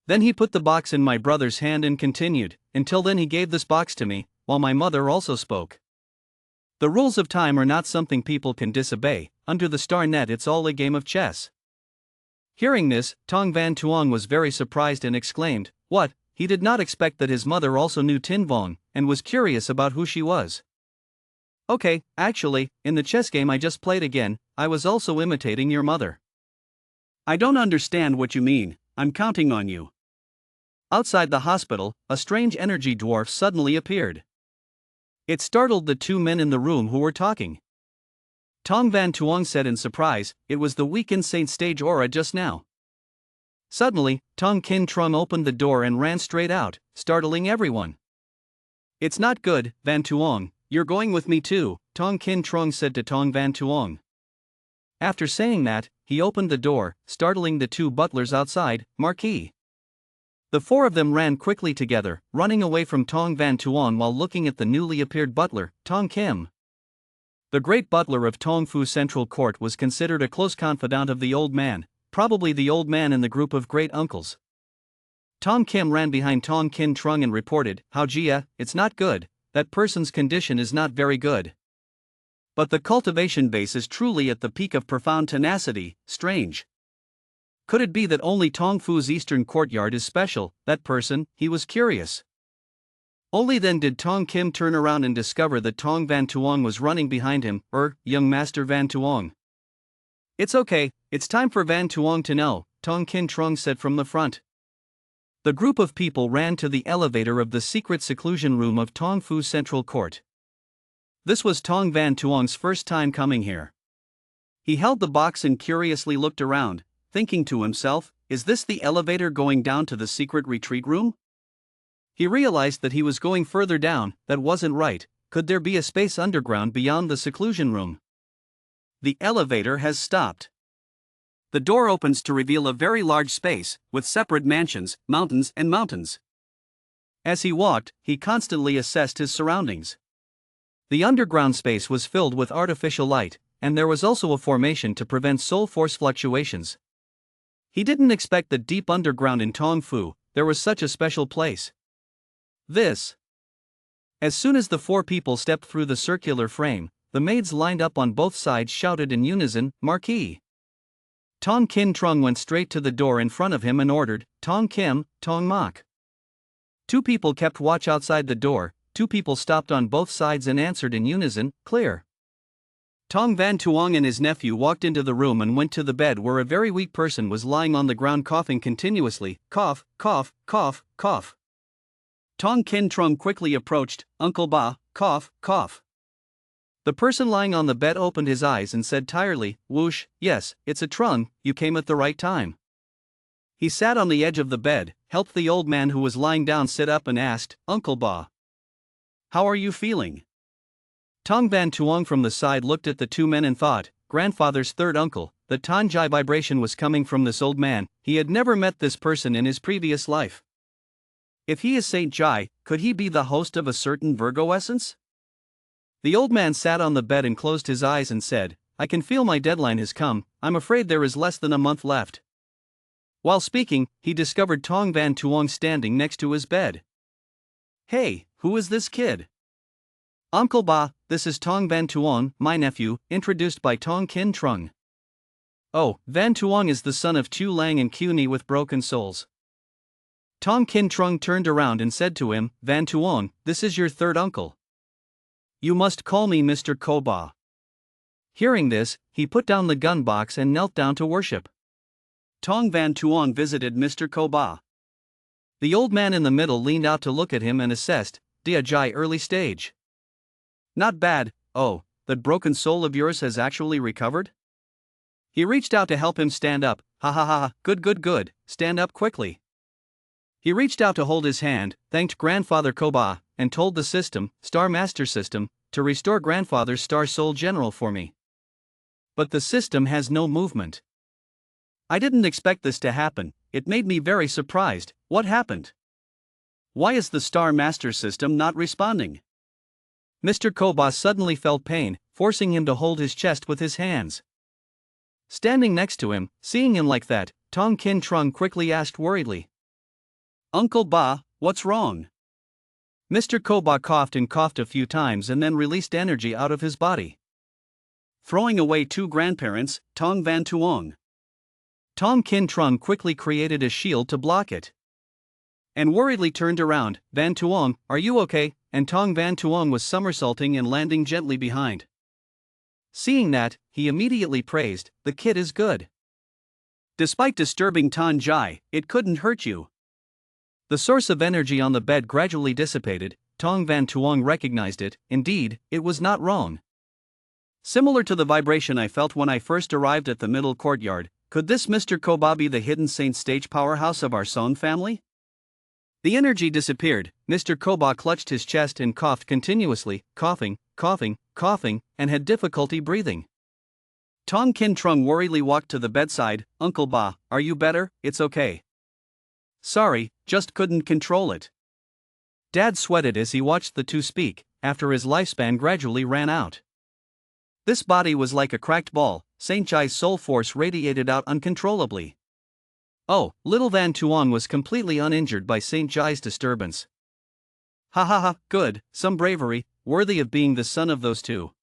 Then he put the box in my brother's hand and continued, until then he gave this box to me, while my mother also spoke. The rules of time are not something people can disobey, under the star net it's all a game of chess. Hearing this, Tong Van Tuong was very surprised and exclaimed, what? He did not expect that his mother also knew Tin Vong, and was curious about who she was. Okay, actually, in the chess game I just played again, I was also imitating your mother. I don't understand what you mean, I'm counting on you. Outside the hospital, a strange energy dwarf suddenly appeared. It startled the two men in the room who were talking. Tong Van Tuong said in surprise, it was the weakened Saint Stage aura just now. Suddenly, Tong Kin Trung opened the door and ran straight out, startling everyone. It's not good, Van Tuong, you're going with me too, Tong Kin Trung said to Tong Van Tuong. After saying that, he opened the door, startling the two butlers outside, Marquis. The four of them ran quickly together, running away from Tong Van Tuong while looking at the newly appeared butler, Tong Kim. The great butler of Tong Fu Central Court was considered a close confidant of the old man, probably the old man in the group of great uncles. Tong Kim ran behind Tong Kin Trung and reported, How Jia, it's not good, that person's condition is not very good. But the cultivation base is truly at the peak of profound tenacity, strange. Could it be that only Tong Fu's eastern courtyard is special, that person, he was curious. Only then did Tong Kim turn around and discover that Tong Van Tuong was running behind him, young Master Van Tuong. It's okay, it's time for Van Tuong to know, Tong Kin Trung said from the front. The group of people ran to the elevator of the secret seclusion room of Tong Fu Central Court. This was Tong Van Tuong's first time coming here. He held the box and curiously looked around, thinking to himself, is this the elevator going down to the secret retreat room? He realized that he was going further down, that wasn't right, could there be a space underground beyond the seclusion room? The elevator has stopped. The door opens to reveal a very large space, with separate mansions, mountains, and mountains. As he walked, he constantly assessed his surroundings. The underground space was filled with artificial light, and there was also a formation to prevent soul force fluctuations. He didn't expect that deep underground in Tongfu, there was such a special place. As soon as the four people stepped through the circular frame, the maids lined up on both sides shouted in unison, "Marquis!" Tong Kin Trung went straight to the door in front of him and ordered, "Tong Kim, Tong Mak." Two people kept watch outside the door, two people stopped on both sides and answered in unison, "Clear." Tong Van Tuong and his nephew walked into the room and went to the bed where a very weak person was lying on the ground coughing continuously, cough, cough, cough, cough. Tong Kin Trung quickly approached, "Uncle Ba, cough, cough." The person lying on the bed opened his eyes and said tiredly, "Whoosh, yes, it's a Trung, you came at the right time." He sat on the edge of the bed, helped the old man who was lying down sit up and asked, "Uncle Ba, how are you feeling?" Tong Van Tuong from the side looked at the two men and thought, grandfather's third uncle, the Tanjai vibration was coming from this old man, he had never met this person in his previous life. If he is Saint Jai, could he be the host of a certain Virgo essence? The old man sat on the bed and closed his eyes and said, "I can feel my deadline has come, I'm afraid there is less than a month left." While speaking, he discovered Tong Van Tuong standing next to his bed. "Hey, who is this kid?" "Uncle Ba, this is Tong Van Tuong, my nephew, introduced by Tong Kin Trung." "Oh, Van Tuong is the son of Tu Lang and Kuni with broken souls." Tong Kin Trung turned around and said to him, "Van Tuong, this is your third uncle. You must call me Mr. Koba." Hearing this, he put down the gun box and knelt down to worship. Tong Van Tuong visited Mr. Koba. The old man in the middle leaned out to look at him and assessed, "Dia Jai early stage. Not bad, oh, that broken soul of yours has actually recovered?" He reached out to help him stand up, "Ha ha ha, good good good, stand up quickly." He reached out to hold his hand, thanked Grandfather Koba, and told the system, Star Master System, to restore Grandfather's Star Soul General for me. But the system has no movement. I didn't expect this to happen, it made me very surprised. What happened? Why is the Star Master System not responding? Mr. Koba suddenly felt pain, forcing him to hold his chest with his hands. Standing next to him, seeing him like that, Tong Kin Trung quickly asked worriedly, "Uncle Ba, what's wrong?" Mr. Koba coughed and coughed a few times and then released energy out of his body. Throwing away two grandparents, Tong Van Tuong. Tong Kin Trung quickly created a shield to block it. And worriedly turned around, "Van Tuong, are you okay?" And Tong Van Tuong was somersaulting and landing gently behind. Seeing that, he immediately praised, "The kid is good. Despite disturbing Tan Jai, it couldn't hurt you." The source of energy on the bed gradually dissipated. Tong Van Tuong recognized it, indeed, it was not wrong. Similar to the vibration I felt when I first arrived at the middle courtyard, could this Mr. Koba be the hidden saint stage powerhouse of our Song family? The energy disappeared, Mr. Koba clutched his chest and coughed continuously, coughing, coughing, coughing, and had difficulty breathing. Tong Kin Trung worriedly walked to the bedside, "Uncle Ba, are you better? It's okay. Sorry, just couldn't control it." Dad sweated as he watched the two speak, after his lifespan gradually ran out. This body was like a cracked ball, Saint Jai's soul force radiated out uncontrollably. Oh, little Van Tuong was completely uninjured by Saint Jai's disturbance. Ha ha ha, good, some bravery, worthy of being the son of those two.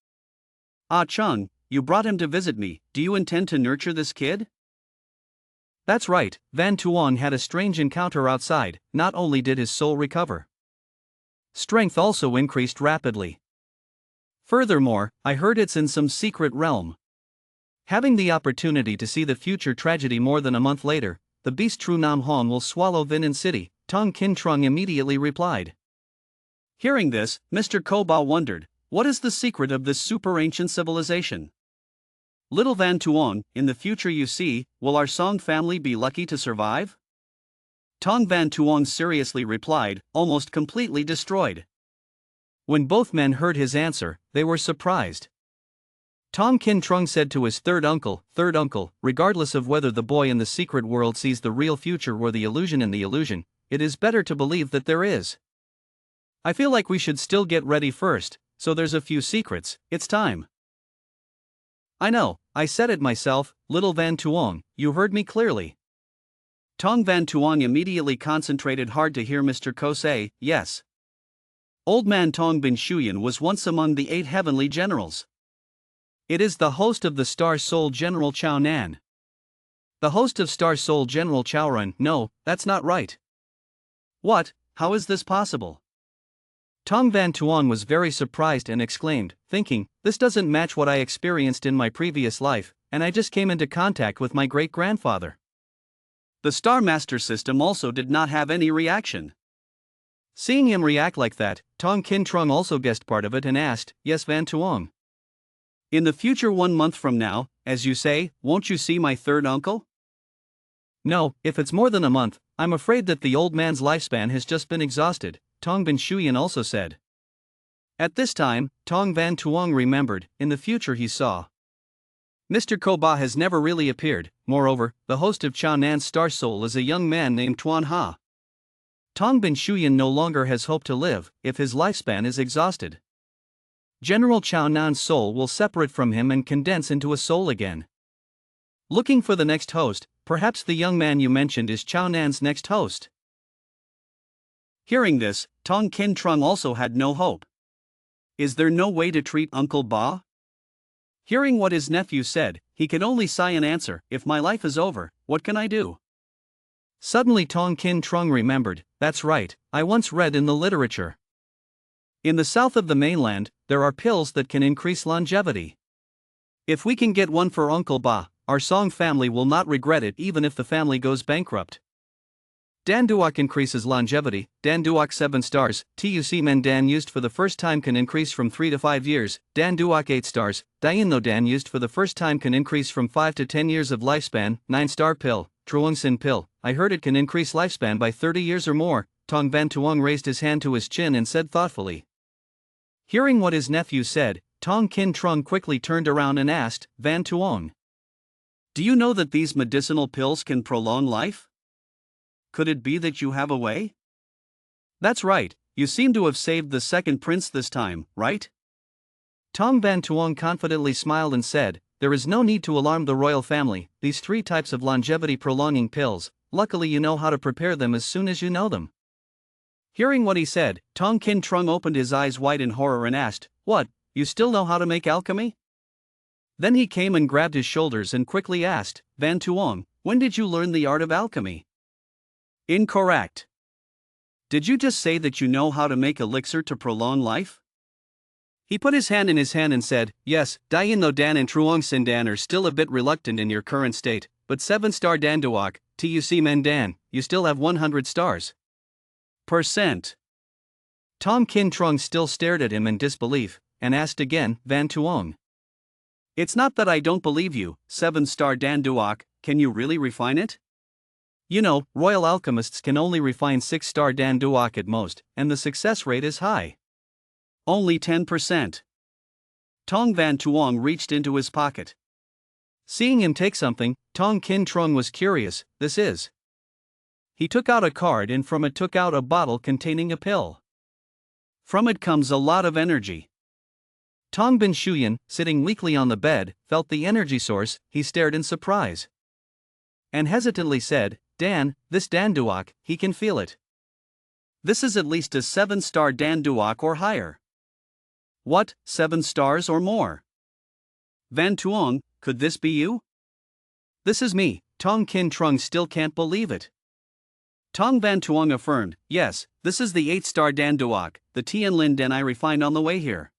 "Ah Chung, you brought him to visit me, do you intend to nurture this kid?" That's right, Van Tuong had a strange encounter outside, not only did his soul recover. Strength also increased rapidly. Furthermore, I heard it's in some secret realm. Having the opportunity to see the future tragedy more than a month later, the beast Tru Nam Hon will swallow Vinan City, Tong Kin Trung immediately replied. Hearing this, Mr. Koba wondered, what is the secret of this super ancient civilization? Little Van Tuong, in the future you see, will our Song family be lucky to survive? Tong Van Tuong seriously replied, almost completely destroyed. When both men heard his answer, they were surprised. Tong Kin Trung said to his third uncle, regardless of whether the boy in the secret world sees the real future or the illusion in the illusion, it is better to believe that there is. I feel like we should still get ready first, so there's a few secrets, it's time. I know, I said it myself, little Van Tuong, you heard me clearly. Tong Van Tuong immediately concentrated hard to hear Mr. Ko say, yes. Old man Tong Bin Shuyan was once among the 8 heavenly generals. It is the host of the Star Soul General Chao Nan. The host of Star Soul General Chao Run, no, that's not right. What, how is this possible? Tong Van Tuong was very surprised and exclaimed, thinking, this doesn't match what I experienced in my previous life, and I just came into contact with my great-grandfather. The Star Master system also did not have any reaction. Seeing him react like that, Tong Kin Trung also guessed part of it and asked, yes Van Tuong. In the future 1 month from now, as you say, won't you see my third uncle? No, if it's more than a month, I'm afraid that the old man's lifespan has just been exhausted, Tong Bin Shuyan also said. At this time, Tong Van Tuong remembered, in the future he saw. Mr. Koba has never really appeared, moreover, the host of Chao Nan's Star Soul is a young man named Tuan Ha. Tong Bin Shuyan no longer has hope to live, if his lifespan is exhausted. General Chao Nan's soul will separate from him and condense into a soul again. Looking for the next host, perhaps the young man you mentioned is Chao Nan's next host. Hearing this, Tong Kin Trung also had no hope. Is there no way to treat Uncle Ba? Hearing what his nephew said, he could only sigh and answer, if my life is over, what can I do? Suddenly Tong Kin Trung remembered, that's right, I once read in the literature. In the south of the mainland, there are pills that can increase longevity. If we can get one for Uncle Ba, our Song family will not regret it even if the family goes bankrupt. Dan Duok increases longevity, Dan Duok 7 stars, TUC Men Dan used for the first time can increase from 3 to 5 years, Dan Duok 8 stars, Dian No Dan used for the first time can increase from 5 to 10 years of lifespan, 9-star pill, Truong Sin pill, I heard it can increase lifespan by 30 years or more, Tong Van Tuong raised his hand to his chin and said thoughtfully. Hearing what his nephew said, Tong Kin Trung quickly turned around and asked, Van Tuong. Do you know that these medicinal pills can prolong life? Could it be that you have a way? That's right, you seem to have saved the second prince this time, right? Tong Van Tuong confidently smiled and said, there is no need to alarm the royal family, these 3 types of longevity prolonging pills, luckily you know how to prepare them as soon as you know them. Hearing what he said, Tong Kin Trung opened his eyes wide in horror and asked, what, you still know how to make alchemy? Then he came and grabbed his shoulders and quickly asked, Van Tuong, when did you learn the art of alchemy? Incorrect. Did you just say that you know how to make elixir to prolong life? He put his hand in his hand and said, yes, Dian No Dan and Truong Sin Dan are still a bit reluctant in your current state, but 7-star Dan Duok, TUC Men Dan, you still have 100 stars. %. Tong Kin Trung still stared at him in disbelief, and asked again, Van Tuong. It's not that I don't believe you, 7-star Dan Duok, can you really refine it? You know, royal alchemists can only refine 6-star Dan Duok at most, and the success rate is high. Only 10%. Tong Van Tuong reached into his pocket. Seeing him take something, Tong Kin Trung was curious, this is. He took out a card and from it took out a bottle containing a pill. From it comes a lot of energy. Tong Bin Shuyan, sitting weakly on the bed, felt the energy source, he stared in surprise. And hesitantly said, Dan, this Dan Duok, he can feel it. This is at least a 7-star Dan Duok or higher. What, 7 stars or more? Van Tuong, could this be you? This is me, Tong Kin Trung still can't believe it. Tong Van Tuong affirmed, yes, this is the 8-star Dan Duok, the Tian Lin Dan I refined on the way here.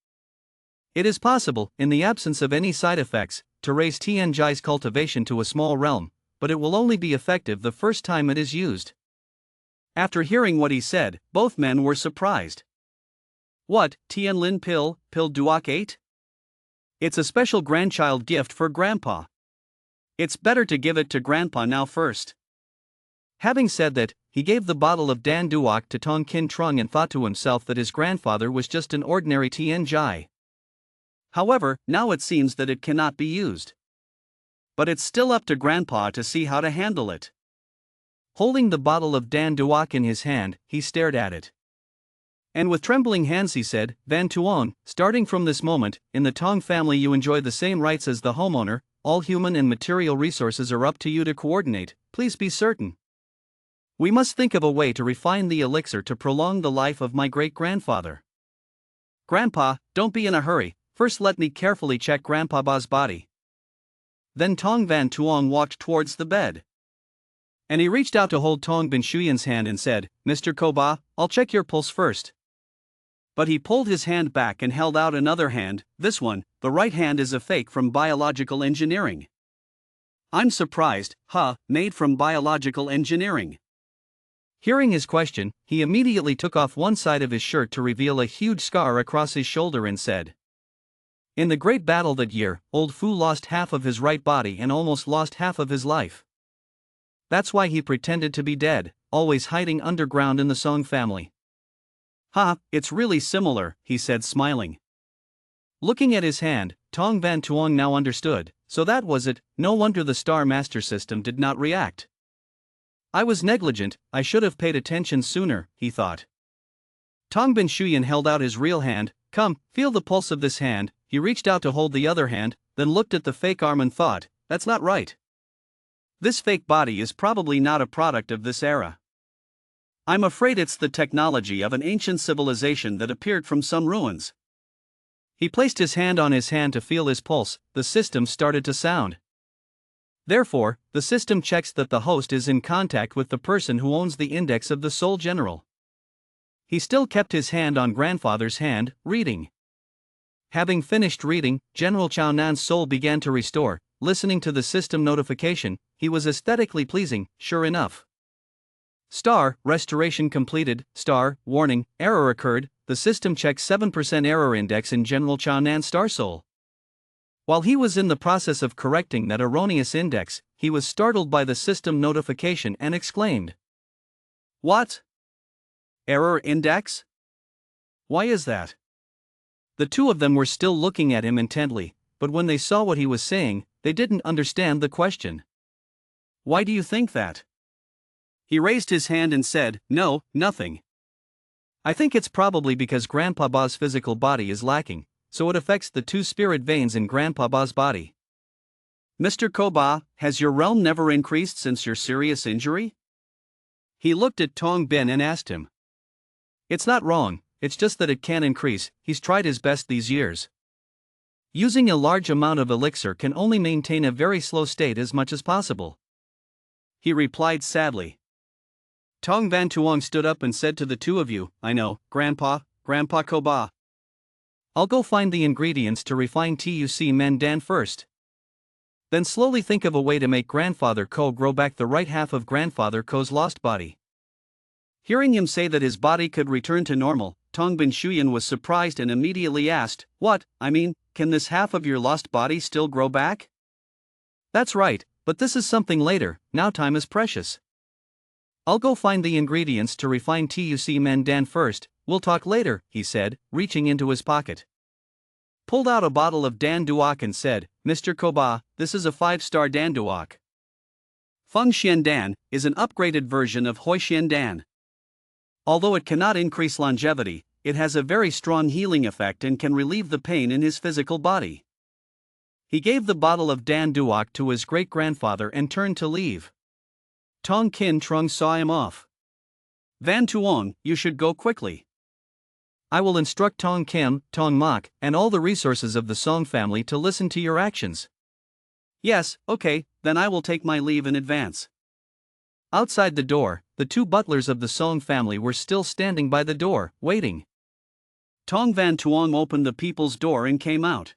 It is possible, in the absence of any side effects, to raise Tian Jai's cultivation to a small realm, but it will only be effective the first time it is used. After hearing what he said, both men were surprised. What, Tian Lin pill Duok 8? It's a special grandchild gift for Grandpa. It's better to give it to Grandpa now first. Having said that, he gave the bottle of Dan Duok to Tong Kin Trung and thought to himself that his grandfather was just an ordinary Tian Jai. However, now it seems that it cannot be used. But it's still up to Grandpa to see how to handle it. Holding the bottle of Dan Duok in his hand, he stared at it. And with trembling hands he said, Van Tuong, starting from this moment, in the Tong family you enjoy the same rights as the homeowner, all human and material resources are up to you to coordinate, please be certain. We must think of a way to refine the elixir to prolong the life of my great-grandfather. Grandpa, don't be in a hurry, first let me carefully check Grandpa's body. Then Tong Van Tuong walked towards the bed. And he reached out to hold Tong Bin Shuyan's hand and said, Mr. Koba, I'll check your pulse first. But he pulled his hand back and held out another hand. This one, the right hand, is a fake from biological engineering. I'm surprised, made from biological engineering. Hearing his question, he immediately took off one side of his shirt to reveal a huge scar across his shoulder and said, In the great battle that year, old Fu lost half of his right body and almost lost half of his life. That's why he pretended to be dead, always hiding underground in the Song family. It's really similar, he said smiling. Looking at his hand, Tong Van Tuong now understood, so that was it, no wonder the Star Master system did not react. I was negligent, I should have paid attention sooner, he thought. Tong Bin Shuyan held out his real hand. Come, feel the pulse of this hand. He reached out to hold the other hand, then looked at the fake arm and thought, that's not right. This fake body is probably not a product of this era. I'm afraid it's the technology of an ancient civilization that appeared from some ruins. He placed his hand on his hand to feel his pulse. The system started to sound. Therefore, the system checks that the host is in contact with the person who owns the index of the Soul General. He still kept his hand on grandfather's hand, reading. Having finished reading, General Chao Nan's soul began to restore. Listening to the system notification, he was aesthetically pleasing, sure enough. Star, restoration completed. Star, warning, error occurred. The system checked 7% error index in General Chao Nan's star soul. While he was in the process of correcting that erroneous index, he was startled by the system notification and exclaimed, What? Error index? Why is that? The two of them were still looking at him intently, but when they saw what he was saying, they didn't understand the question. Why do you think that? He raised his hand and said, No, nothing. I think it's probably because Grandpa's physical body is lacking, so it affects the two spirit veins in Grandpa's body. Mr. Koba, has your realm never increased since your serious injury? He looked at Tong Bin and asked him. It's not wrong, it's just that it can increase. He's tried his best these years. Using a large amount of elixir can only maintain a very slow state as much as possible. He replied sadly. Tong Van Tuong stood up and said to the two of you, I know, Grandpa Koba. I'll go find the ingredients to refine TUC Mandan first. Then slowly think of a way to make Grandfather Ko grow back the right half of Grandfather Ko's lost body. Hearing him say that his body could return to normal, Tong Bin Shuyan was surprised and immediately asked, What, can this half of your lost body still grow back? That's right, but this is something later, now time is precious. I'll go find the ingredients to refine TUC Mandan first, we'll talk later, he said, reaching into his pocket. Pulled out a bottle of Dan Duok and said, Mr. Koba, this is a 5-star Dan Duok. Feng Xian Dan is an upgraded version of Hoi Xian Dan. Although it cannot increase longevity, it has a very strong healing effect and can relieve the pain in his physical body. He gave the bottle of Dan Duok to his great-grandfather and turned to leave. Tong Kin Trung saw him off. Van Tuong, you should go quickly. I will instruct Tong Kim, Tong Mok, and all the resources of the Song family to listen to your actions. Yes, okay, then I will take my leave in advance. Outside the door, the two butlers of the Song family were still standing by the door, waiting. Tong Van Tuong opened the people's door and came out.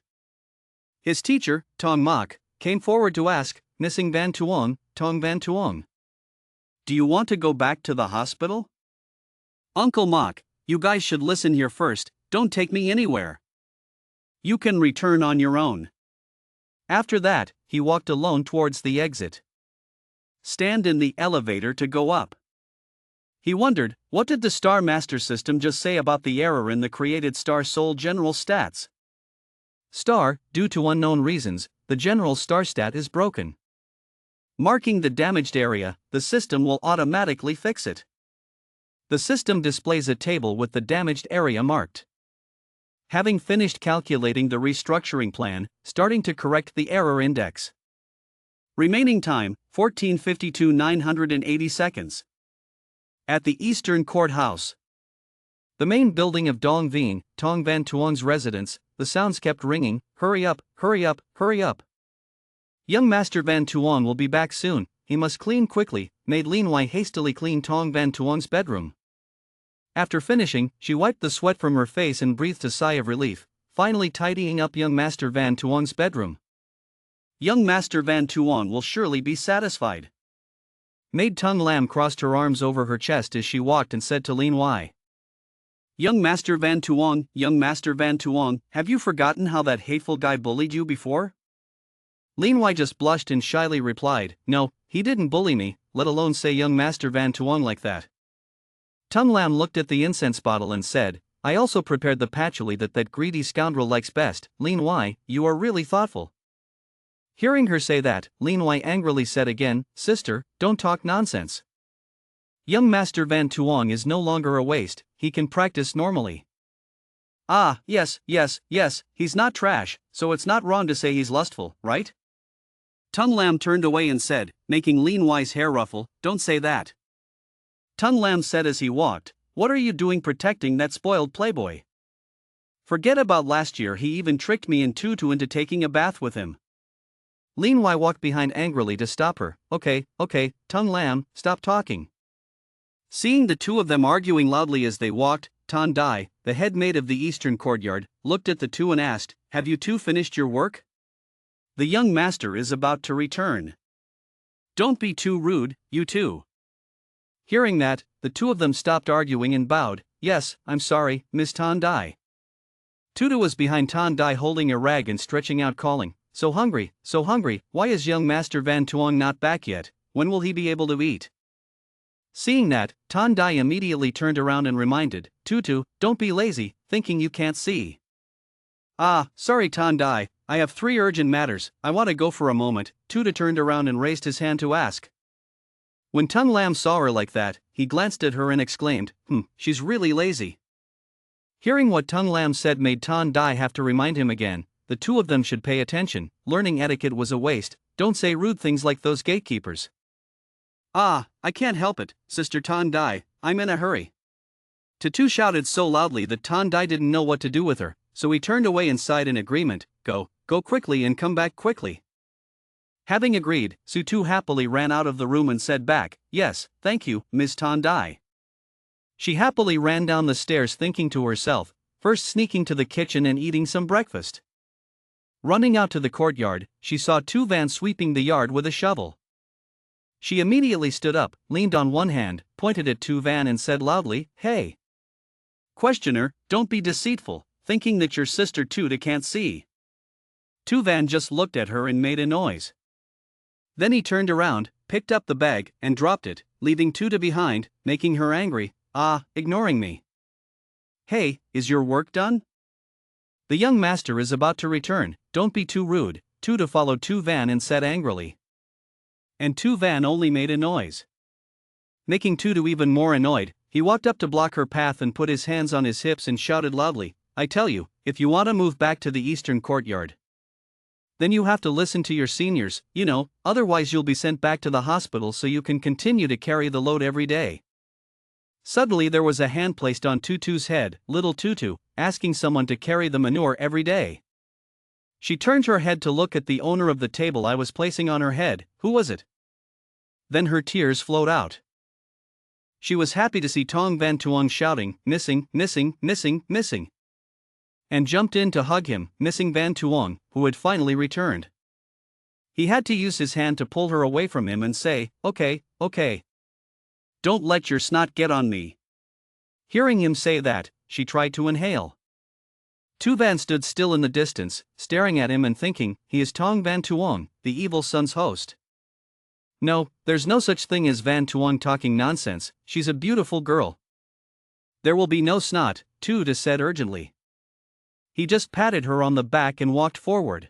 His teacher, Tong Mok, came forward to ask, Missing Van Tuong, Tong Van Tuong. Do you want to go back to the hospital? Uncle Mok, you guys should listen here first, don't take me anywhere. You can return on your own. After that, he walked alone towards the exit. Stand in the elevator to go up. He wondered, what did the Star Master system just say about the error in the created Star Soul General stats? Star, due to unknown reasons, the general star stat is broken. Marking the damaged area, the system will automatically fix it. The system displays a table with the damaged area marked. Having finished calculating the restructuring plan, starting to correct the error index. Remaining time, 14:52 980 seconds. At the Eastern Courthouse. The main building of Dong Van Tuong's residence, the sounds kept ringing, hurry up, hurry up, hurry up. Young Master Van Tuong will be back soon, he must clean quickly, made Lin Wai hastily clean Tong Van Tuong's bedroom. After finishing, she wiped the sweat from her face and breathed a sigh of relief, finally tidying up young Master Van Tuong's bedroom. Young Master Van Tuong will surely be satisfied. Maid Tung Lam crossed her arms over her chest as she walked and said to Lin Wai. Young Master Van Tuong, have you forgotten how that hateful guy bullied you before? Lin Wai just blushed and shyly replied, no, he didn't bully me, let alone say young Master Van Tuong like that. Tung Lam looked at the incense bottle and said, I also prepared the patchouli that greedy scoundrel likes best. Lin Wai, you are really thoughtful. Hearing her say that, Lin Wai angrily said again, sister, don't talk nonsense. Young Master Van Tuong is no longer a waste, he can practice normally. Ah, yes, he's not trash, so it's not wrong to say he's lustful, right? Tung Lam turned away and said, making Lin Wai's hair ruffle, don't say that. Tung Lam said as he walked, what are you doing protecting that spoiled playboy? Forget about last year, he even tricked me and Tutu into taking a bath with him. Lin Wai walked behind angrily to stop her, okay, Tung Lam, stop talking. Seeing the two of them arguing loudly as they walked, Tan Dai, the head maid of the Eastern Courtyard, looked at the two and asked, have you two finished your work? The young master is about to return. Don't be too rude, you two. Hearing that, the two of them stopped arguing and bowed, yes, I'm sorry, Miss Tan Dai. Tutu was behind Tan Dai holding a rag and stretching out calling, so hungry, why is young Master Van Tuong not back yet, when will he be able to eat? Seeing that, Tan Dai immediately turned around and reminded, Tutu, don't be lazy, thinking you can't see. Ah, sorry Tan Dai, I have 3 urgent matters, I want to go for a moment. Tutu turned around and raised his hand to ask. When Tung Lam saw her like that, he glanced at her and exclaimed, she's really lazy. Hearing what Tung Lam said made Tan Dai have to remind him again, the two of them should pay attention, learning etiquette was a waste, don't say rude things like those gatekeepers. Ah, I can't help it, Sister Tan Dai, I'm in a hurry. Tutu shouted so loudly that Tan Dai didn't know what to do with her, so he turned away and sighed in agreement, go quickly and come back quickly. Having agreed, Sutu happily ran out of the room and said back, yes, thank you, Ms. Tan Dai. She happily ran down the stairs thinking to herself, first sneaking to the kitchen and eating some breakfast. Running out to the courtyard, she saw Tu Van sweeping the yard with a shovel. She immediately stood up, leaned on one hand, pointed at Tu Van and said loudly, hey. Questioner, don't be deceitful, thinking that your sister Tutu can't see. Tu Van just looked at her and made a noise. Then he turned around, picked up the bag, and dropped it, leaving Tutu behind, making her angry, ignoring me. Hey, is your work done? The young master is about to return, don't be too rude, Tutu followed Tu Van and said angrily. And Tu Van only made a noise. Making Tutu even more annoyed, he walked up to block her path and put his hands on his hips and shouted loudly, I tell you, if you want to move back to the Eastern Courtyard, then you have to listen to your seniors, otherwise you'll be sent back to the hospital so you can continue to carry the load every day. Suddenly there was a hand placed on Tutu's head, little Tutu, asking someone to carry the manure every day. She turned her head to look at the owner of the table I was placing on her head, who was it? Then her tears flowed out. She was happy to see Tong Van Tuong shouting, missing, and jumped in to hug him, missing Van Tuong, who had finally returned. He had to use his hand to pull her away from him and say, okay. Don't let your snot get on me. Hearing him say that, she tried to inhale. Tu Van stood still in the distance, staring at him and thinking, he is Tong Van Tuong, the evil son's host. No, there's no such thing as Van Tuong talking nonsense, she's a beautiful girl. There will be no snot, Tutu said urgently. He just patted her on the back and walked forward.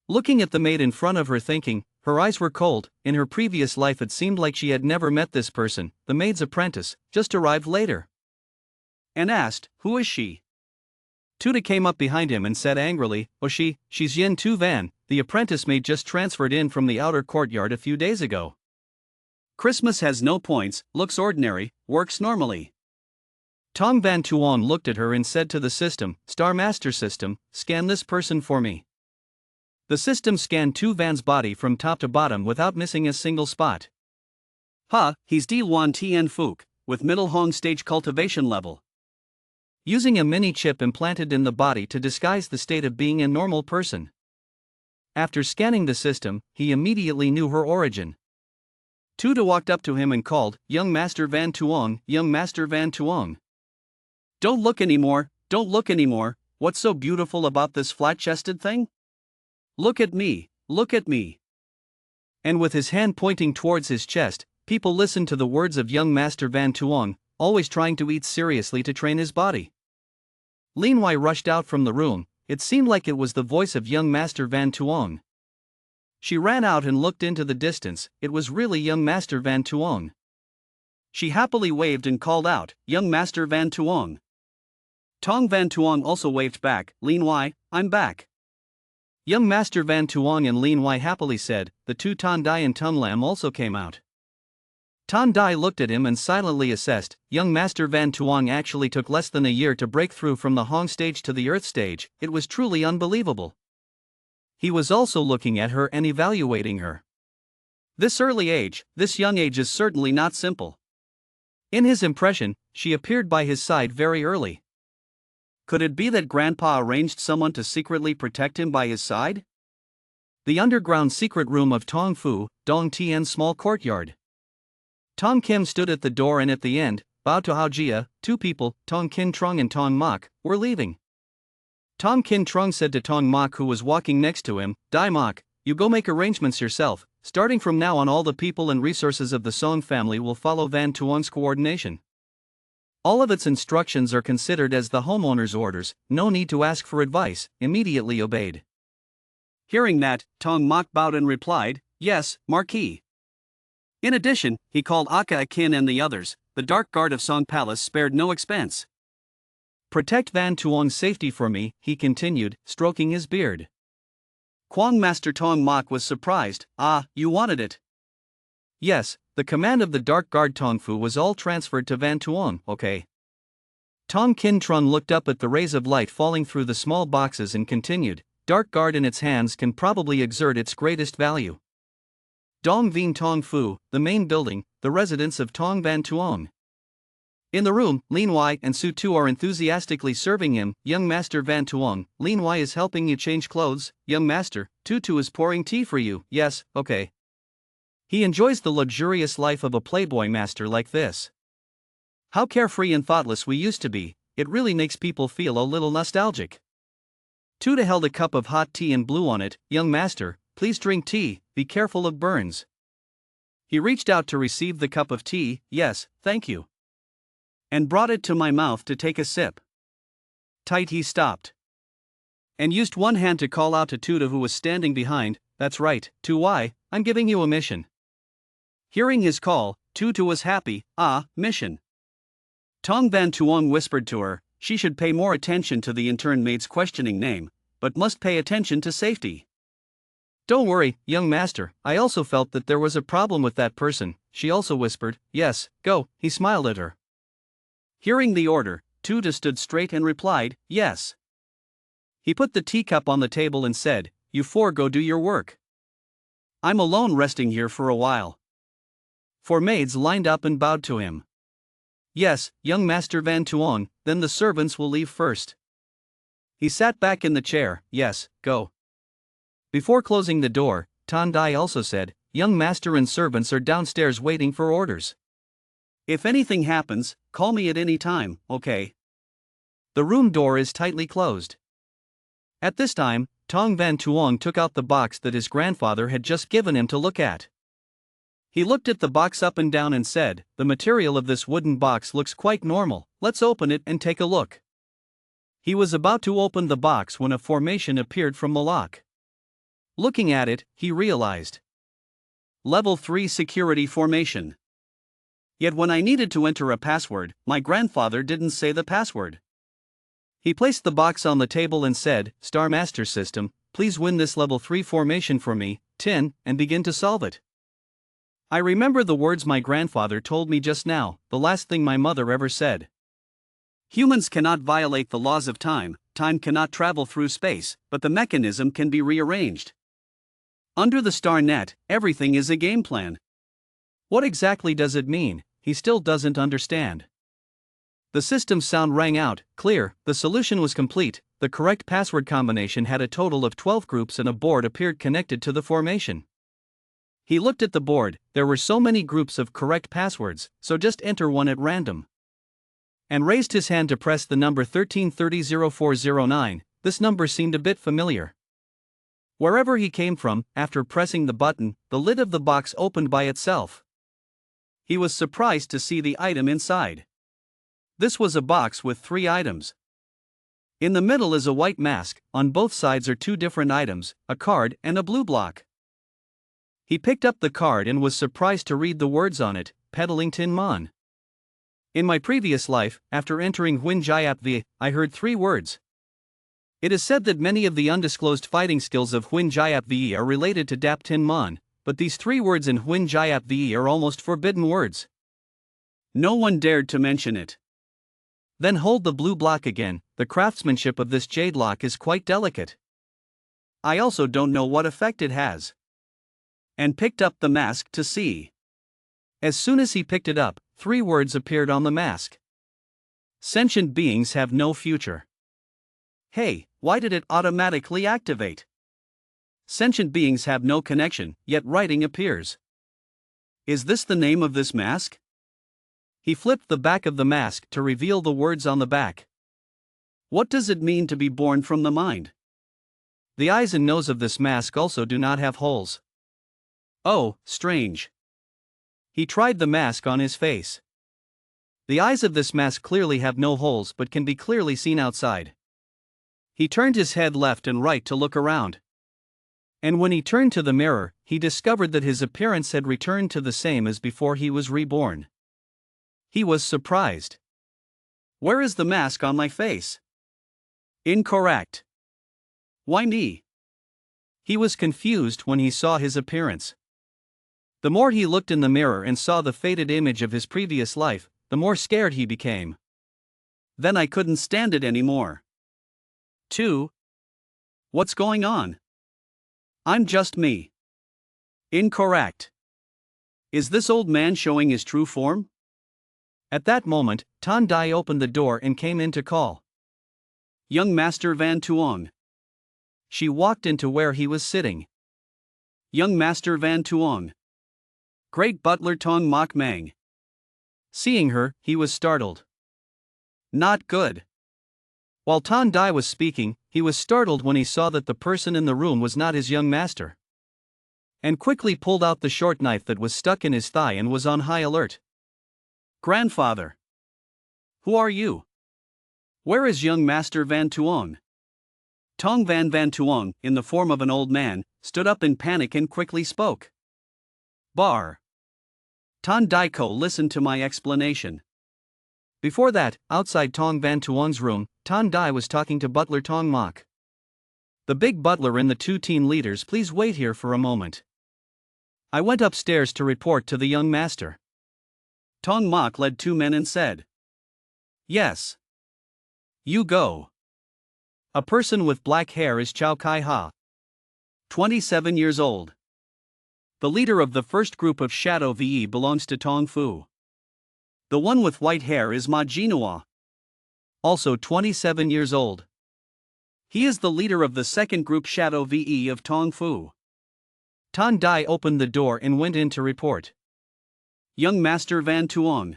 Looking at the maid in front of her thinking, her eyes were cold. In her previous life it seemed like she had never met this person. The maid's apprentice just arrived later. And asked, "Who is she?" Tuda came up behind him and said angrily, "Oh she's Yin Tu Van, the apprentice maid just transferred in from the outer courtyard a few days ago. Christmas has no points, looks ordinary, works normally." Tong Van Tuong looked at her and said to the system, "Star Master System, scan this person for me." The system scanned Tu Van's body from top to bottom without missing a single spot. He's D1 Tien Fook, with middle Hong stage cultivation level. Using a mini chip implanted in the body to disguise the state of being a normal person. After scanning the system, he immediately knew her origin. Tuda walked up to him and called, "Young Master Van Tuong, Young Master Van Tuong. Don't look anymore, don't look anymore. What's so beautiful about this flat-chested thing? Look at me, look at me." And with his hand pointing towards his chest, people listened to the words of young Master Van Tuong, always trying to eat seriously to train his body. Lin Wai rushed out from the room. It seemed like it was the voice of young Master Van Tuong. She ran out and looked into the distance. It was really young Master Van Tuong. She happily waved and called out, "Young Master Van Tuong." Tong Van Tuong also waved back, "Lin Wai, I'm back." Young Master Van Tuong and Lin Wai happily said. The two Tan Dai and Tum Lam also came out. Tan Dai looked at him and silently assessed. Young Master Van Tuong actually took less than a year to break through from the Hong stage to the Earth stage. It was truly unbelievable. He was also looking at her and evaluating her. This early age, this young age is certainly not simple. In his impression, she appeared by his side very early. Could it be that Grandpa arranged someone to secretly protect him by his side? The underground secret room of Tong Fu, Dong Tien's small courtyard. Tong Kim stood at the door and at the end, Bao to Hao Jia, two people, Tong Kin Trung and Tong Mok, were leaving. Tong Kin Trung said to Tong Mok, who was walking next to him, "Dai Mok, you go make arrangements yourself. Starting from now on, all the people and resources of the Song family will follow Van Tuong's coordination. All of its instructions are considered as the homeowner's orders, no need to ask for advice," immediately obeyed. Hearing that, Tong Mok bowed and replied, "Yes, Marquis." In addition, he called Aka Akin and the others. The Dark Guard of Song Palace spared no expense. "Protect Van Tuong's safety for me," he continued, stroking his beard. Quang Master Tong Mok was surprised. "Ah, you wanted it?" "Yes, the command of the Dark Guard Tong Fu was all transferred to Van Tuong, okay?" Tong Kin Trun looked up at the rays of light falling through the small boxes and continued, "Dark Guard in its hands can probably exert its greatest value. Dong Vien Tong Fu, the main building, the residence of Tong Van Tuong." In the room, Lin Wai and Su Tu are enthusiastically serving him. "Young Master Van Tuong, Lin Wai is helping you change clothes. Young Master, Tu is pouring tea for you." "Yes, okay." He enjoys the luxurious life of a playboy master like this. How carefree and thoughtless we used to be, it really makes people feel a little nostalgic. Tuda held a cup of hot tea and blew on it. "Young Master, please drink tea, be careful of burns." He reached out to receive the cup of tea. "Yes, thank you." And brought it to my mouth to take a sip. Tight he stopped. And used one hand to call out to Tuda, who was standing behind, "That's right, Tu Wai, I'm giving you a mission." Hearing his call, Tutu was happy. "Ah, mission." Tong Van Tuong whispered to her, she should pay more attention to the intern maid's questioning name, but must pay attention to safety. "Don't worry, young master, I also felt that there was a problem with that person," she also whispered. "Yes, go," he smiled at her. Hearing the order, Tuda stood straight and replied, "Yes." He put the teacup on the table and said, "You four go do your work. I'm alone resting here for a while." 4 maids lined up and bowed to him. "Yes, young Master Van Tuong, then the servants will leave first." He sat back in the chair. "Yes, go." Before closing the door, Tan Dai also said, "Young Master and servants are downstairs waiting for orders. If anything happens, call me at any time, okay?" The room door is tightly closed. At this time, Tong Van Tuong took out the box that his grandfather had just given him to look at. He looked at the box up and down and said, "The material of this wooden box looks quite normal, let's open it and take a look." He was about to open the box when a formation appeared from the lock. Looking at it, he realized. Level 3 security formation. Yet when I needed to enter a password, my grandfather didn't say the password. He placed the box on the table and said, "Star Master System, please win this level 3 formation for me, Tin, and begin to solve it." I remember the words my grandfather told me just now, the last thing my mother ever said. Humans cannot violate the laws of time, time cannot travel through space, but the mechanism can be rearranged. Under the star net, everything is a game plan. What exactly does it mean? He still doesn't understand. The system's sound rang out, clear, the solution was complete, the correct password combination had a total of 12 groups and a board appeared connected to the formation. He looked at the board, there were so many groups of correct passwords, so just enter one at random. And raised his hand to press the number 13300409, this number seemed a bit familiar. Wherever he came from, after pressing the button, the lid of the box opened by itself. He was surprised to see the item inside. This was a box with 3 items. In the middle is a white mask, on both sides are 2 different items, a card and a blue block. He picked up the card and was surprised to read the words on it, peddling Tin Man. In my previous life, after entering Huin Jayap V, I heard 3 words. It is said that many of the undisclosed fighting skills of Huin Jayap V are related to Dap Tin Man, but these 3 words in Huin Jayap V are almost forbidden words. No one dared to mention it. Then hold the blue block again, the craftsmanship of this jade lock is quite delicate. I also don't know what effect it has. And picked up the mask to see. As soon as he picked it up, 3 words appeared on the mask. Sentient beings have no future. Hey, why did it automatically activate? Sentient beings have no connection, yet writing appears. Is this the name of this mask? He flipped the back of the mask to reveal the words on the back. What does it mean to be born from the mind? The eyes and nose of this mask also do not have holes. Oh, strange. He tried the mask on his face. The eyes of this mask clearly have no holes but can be clearly seen outside. He turned his head left and right to look around. And when he turned to the mirror, he discovered that his appearance had returned to the same as before he was reborn. He was surprised. Where is the mask on my face? Incorrect. Why me? He was confused when he saw his appearance. The more he looked in the mirror and saw the faded image of his previous life, the more scared he became. Then I couldn't stand it anymore. 2. What's going on? I'm just me. Incorrect. Is this old man showing his true form? At that moment, Tan Dai opened the door and came in to call. Young Master Van Tuong. She walked into where he was sitting. Young Master Van Tuong. Great Butler Tong Mok Mang. Seeing her, he was startled. Not good. While Tan Dai was speaking, he was startled when he saw that the person in the room was not his young master. And quickly pulled out the short knife that was stuck in his thigh and was on high alert. Grandfather. Who are you? Where is young Master Van Tuong? Tong Van Tuong, in the form of an old man, stood up in panic and quickly spoke. Bar. Tan Dai Ko listened to my explanation. Before that, outside Tong Van Tuong's room, Tan Dai was talking to Butler Tong Mok. The big butler and the 2 teen leaders, please wait here for a moment. I went upstairs to report to the young master. Tong Mok led 2 men and said. Yes. You go. A person with black hair is Chow Kai Ha. 27 years old. The leader of the first group of Shadow VE belongs to Tong Fu. The one with white hair is Ma Jinhua. Also 27 years old. He is the leader of the second group Shadow VE of Tong Fu. Tan Dai opened the door and went in to report. Young Master Van Tuong.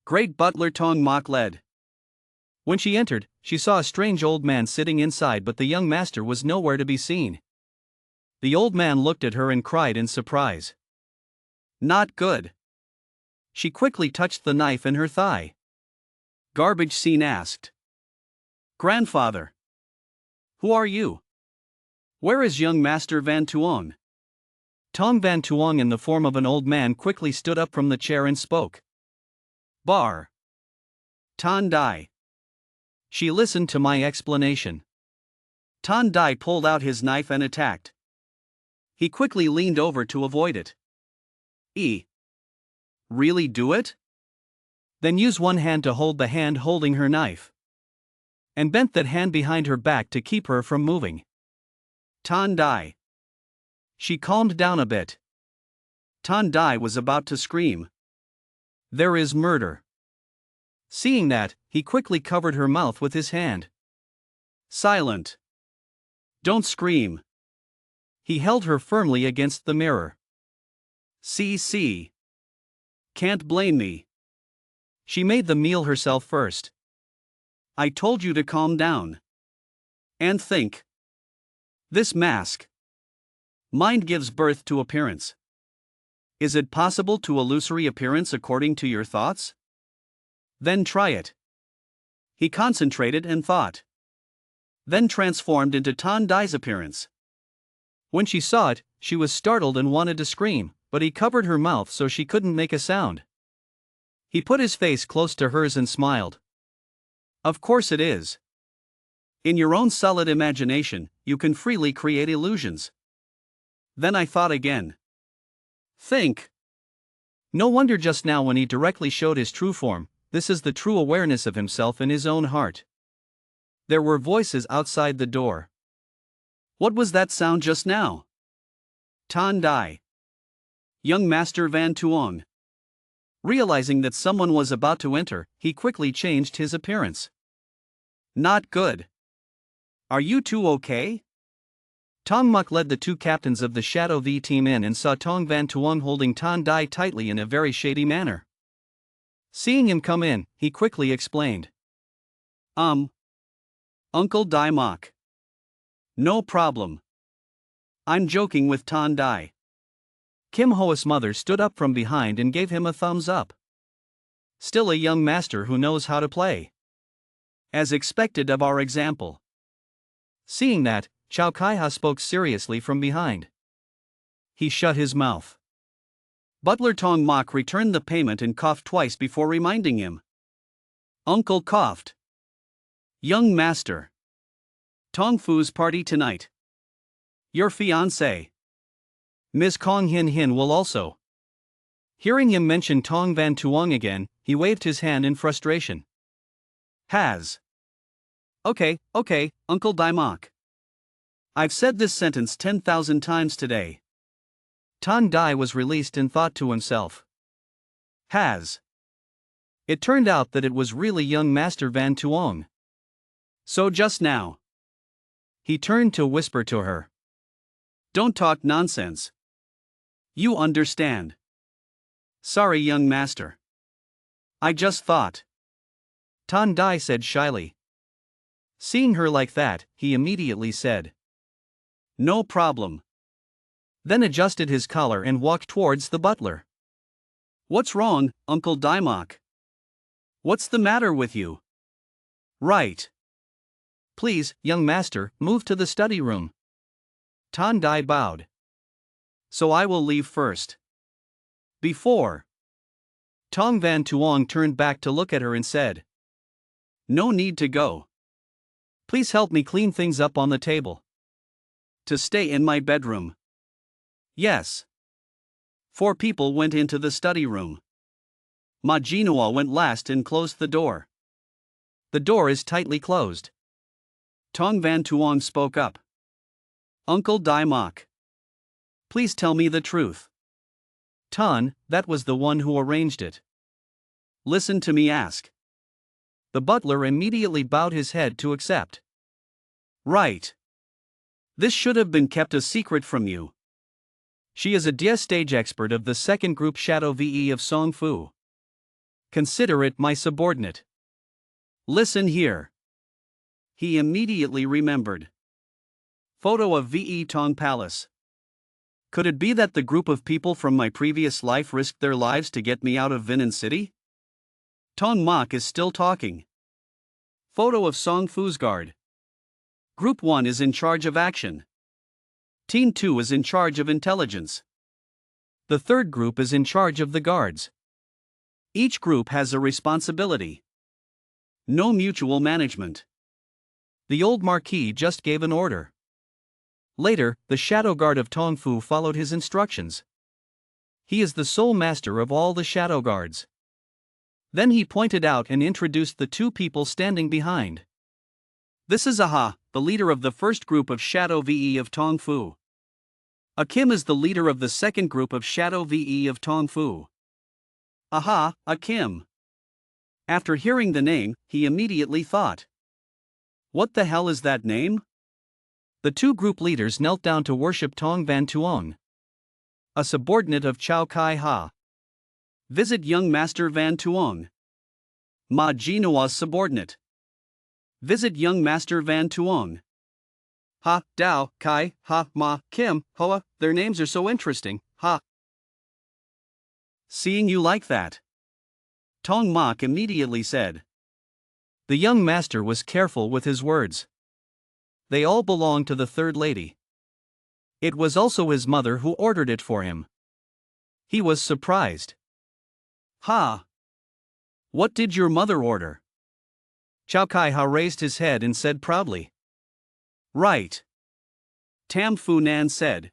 Great Butler Tong Mok led. When she entered, she saw a strange old man sitting inside, but the young master was nowhere to be seen. The old man looked at her and cried in surprise. Not good. She quickly touched the knife in her thigh. Garbage Scene asked. Grandfather. Who are you? Where is young Master Van Tuong? Tong Van Tuong, in the form of an old man, quickly stood up from the chair and spoke. Bar. Tan Dai. She listened to my explanation. Tan Dai pulled out his knife and attacked. He quickly leaned over to avoid it. Really do it? Then use one hand to hold the hand holding her knife. And bent that hand behind her back to keep her from moving. Tan Dai. She calmed down a bit. Tan Dai was about to scream. There is murder. Seeing that, he quickly covered her mouth with his hand. Silent. Don't scream. He held her firmly against the mirror. See. Can't blame me. She made the meal herself first. I told you to calm down. And think. This mask. Mind gives birth to appearance. Is it possible to illusory appearance according to your thoughts? Then try it. He concentrated and thought. Then transformed into Tan Dai's appearance. When she saw it, she was startled and wanted to scream, but he covered her mouth so she couldn't make a sound. He put his face close to hers and smiled. Of course it is. In your own solid imagination, you can freely create illusions. Then I thought again. Think. No wonder just now when he directly showed his true form, this is the true awareness of himself in his own heart. There were voices outside the door. What was that sound just now? Tan Dai. Young Master Van Tuong. Realizing that someone was about to enter, he quickly changed his appearance. Not good. Are you two okay? Tong Muk led the two captains of the Shadow V team in and saw Tong Van Tuong holding Tan Dai tightly in a very shady manner. Seeing him come in, he quickly explained. Uncle Dai Mok. No problem. I'm joking with Tan Dai. Kim Hoa's mother stood up from behind and gave him a thumbs up. Still a young master who knows how to play. As expected of our example. Seeing that, Chow Kai-ha spoke seriously from behind. He shut his mouth. Butler Tong Mok returned the payment and coughed twice before reminding him. Uncle coughed. Young master. Tong Fu's party tonight. Your fiancé. Ms. Kong Hin Hin will also. Hearing him mention Tong Van Tuong again, he waved his hand in frustration. Has. Okay, Uncle Dai Mok. I've said this sentence 10,000 times today. Tan Dai was released and thought to himself. Has. It turned out that it was really young Master Van Tuong. So just now. He turned to whisper to her. Don't talk nonsense. You understand. Sorry, young master. I just thought. Tan Dai said shyly. Seeing her like that, he immediately said. No problem. Then adjusted his collar and walked towards the butler. What's wrong, Uncle Dai Mok? What's the matter with you? Right. Please, young master, move to the study room. Tan Dai bowed. So I will leave first. Before. Tong Van Tuong turned back to look at her and said. No need to go. Please help me clean things up on the table. To stay in my bedroom. Yes. 4 people went into the study room. MANHUA went last and closed the door. The door is tightly closed. Tong Van Tuong spoke up. Uncle Dai Mok. Please tell me the truth. Tan, that was the one who arranged it. Listen to me ask. The butler immediately bowed his head to accept. Right. This should have been kept a secret from you. She is a dia stage expert of the second group Shadow VE of Song Fu. Consider it my subordinate. Listen here. He immediately remembered. Photo of VE Tong Palace. Could it be that the group of people from my previous life risked their lives to get me out of Vinan City? Tong Mok is still talking. Photo of Song Fu's guard. Group 1 is in charge of action. Team 2 is in charge of intelligence. The third group is in charge of the guards. Each group has a responsibility. No mutual management. The old Marquis just gave an order. Later, the shadow guard of Tong Fu followed his instructions. He is the sole master of all the shadow guards. Then he pointed out and introduced the two people standing behind. This is Aha, the leader of the first group of Shadow VE of Tong Fu. Akim is the leader of the second group of Shadow VE of Tong Fu. Aha, Akim. After hearing the name, he immediately thought, what the hell is that name? The two group leaders knelt down to worship Tong Van Tuong, a subordinate of Chow Kai Ha. Visit young Master Van Tuong. Ma Jinua's subordinate. Visit young Master Van Tuong. Ha, Dao, Kai, Ha, Ma, Kim, Hoa, their names are so interesting, ha. Seeing you like that, Tong Mok immediately said. The young master was careful with his words. They all belonged to the third lady. It was also his mother who ordered it for him. He was surprised. Ha! What did your mother order? Chow Kai Ha raised his head and said proudly. Right. Tam Fu Nan said.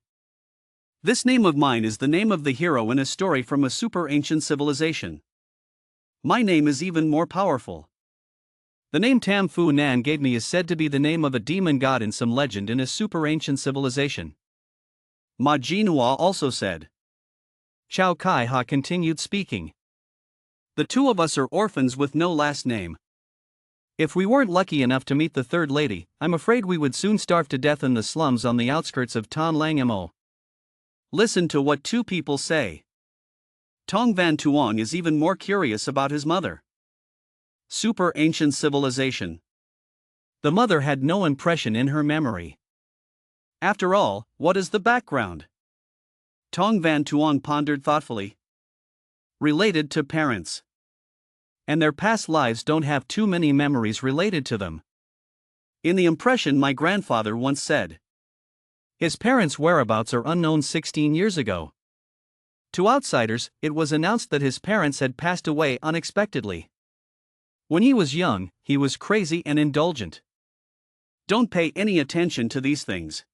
This name of mine is the name of the hero in a story from a super ancient civilization. My name is even more powerful. The name Tam Fu Nan gave me is said to be the name of a demon god in some legend in a super ancient civilization. Ma Jinhua also said. Chow Kai Ha continued speaking. The two of us are orphans with no last name. If we weren't lucky enough to meet the third lady, I'm afraid we would soon starve to death in the slums on the outskirts of Tan Lang Mo. Listen to what two people say. Tong Van Tuong is even more curious about his mother. Super ancient civilization. The mother had no impression in her memory. After all, what is the background? Tong Van Tuong pondered thoughtfully. Related to parents. And their past lives don't have too many memories related to them. In the impression my grandfather once said. His parents' whereabouts are unknown 16 years ago. To outsiders, it was announced that his parents had passed away unexpectedly. When he was young, he was crazy and indulgent. Don't pay any attention to these things.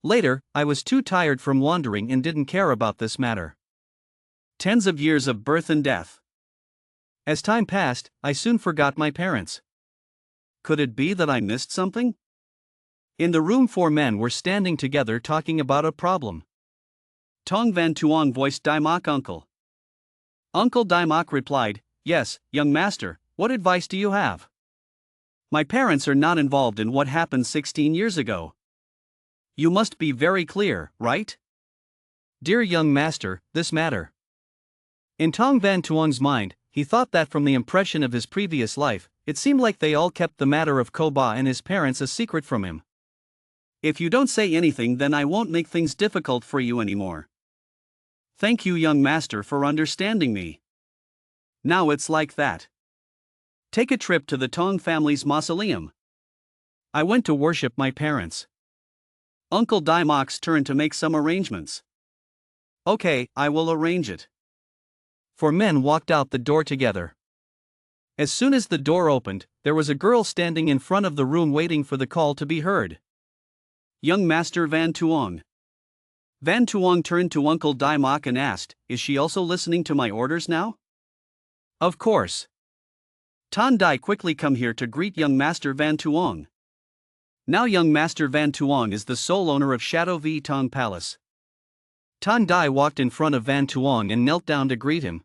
Later, I was too tired from wandering and didn't care about this matter. Tens of years of birth and death. As time passed, I soon forgot my parents. Could it be that I missed something? In the room, four men were standing together talking about a problem. Tong Van Tuong voiced Daimok uncle. Uncle Daimok replied, yes, young master, what advice do you have? My parents are not involved in what happened 16 years ago. You must be very clear, right? Dear young master, this matter. In Tong Van Tuong's mind, he thought that from the impression of his previous life, it seemed like they all kept the matter of Koba and his parents a secret from him. If you don't say anything, then I won't make things difficult for you anymore. Thank you, young master, for understanding me. Now it's like that. Take a trip to the Tong family's mausoleum. I went to worship my parents. Uncle Daimok's turn to make some arrangements. Okay, I will arrange it. Four men walked out the door together. As soon as the door opened, there was a girl standing in front of the room waiting for the call to be heard. Young Master Van Tuong. Van Tuong turned to Uncle Daimok and asked, is she also listening to my orders now? Of course. Tan Dai quickly come here to greet young Master Van Tuong. Now young Master Van Tuong is the sole owner of Shadow V Tong Palace. Tan Dai walked in front of Van Tuong and knelt down to greet him.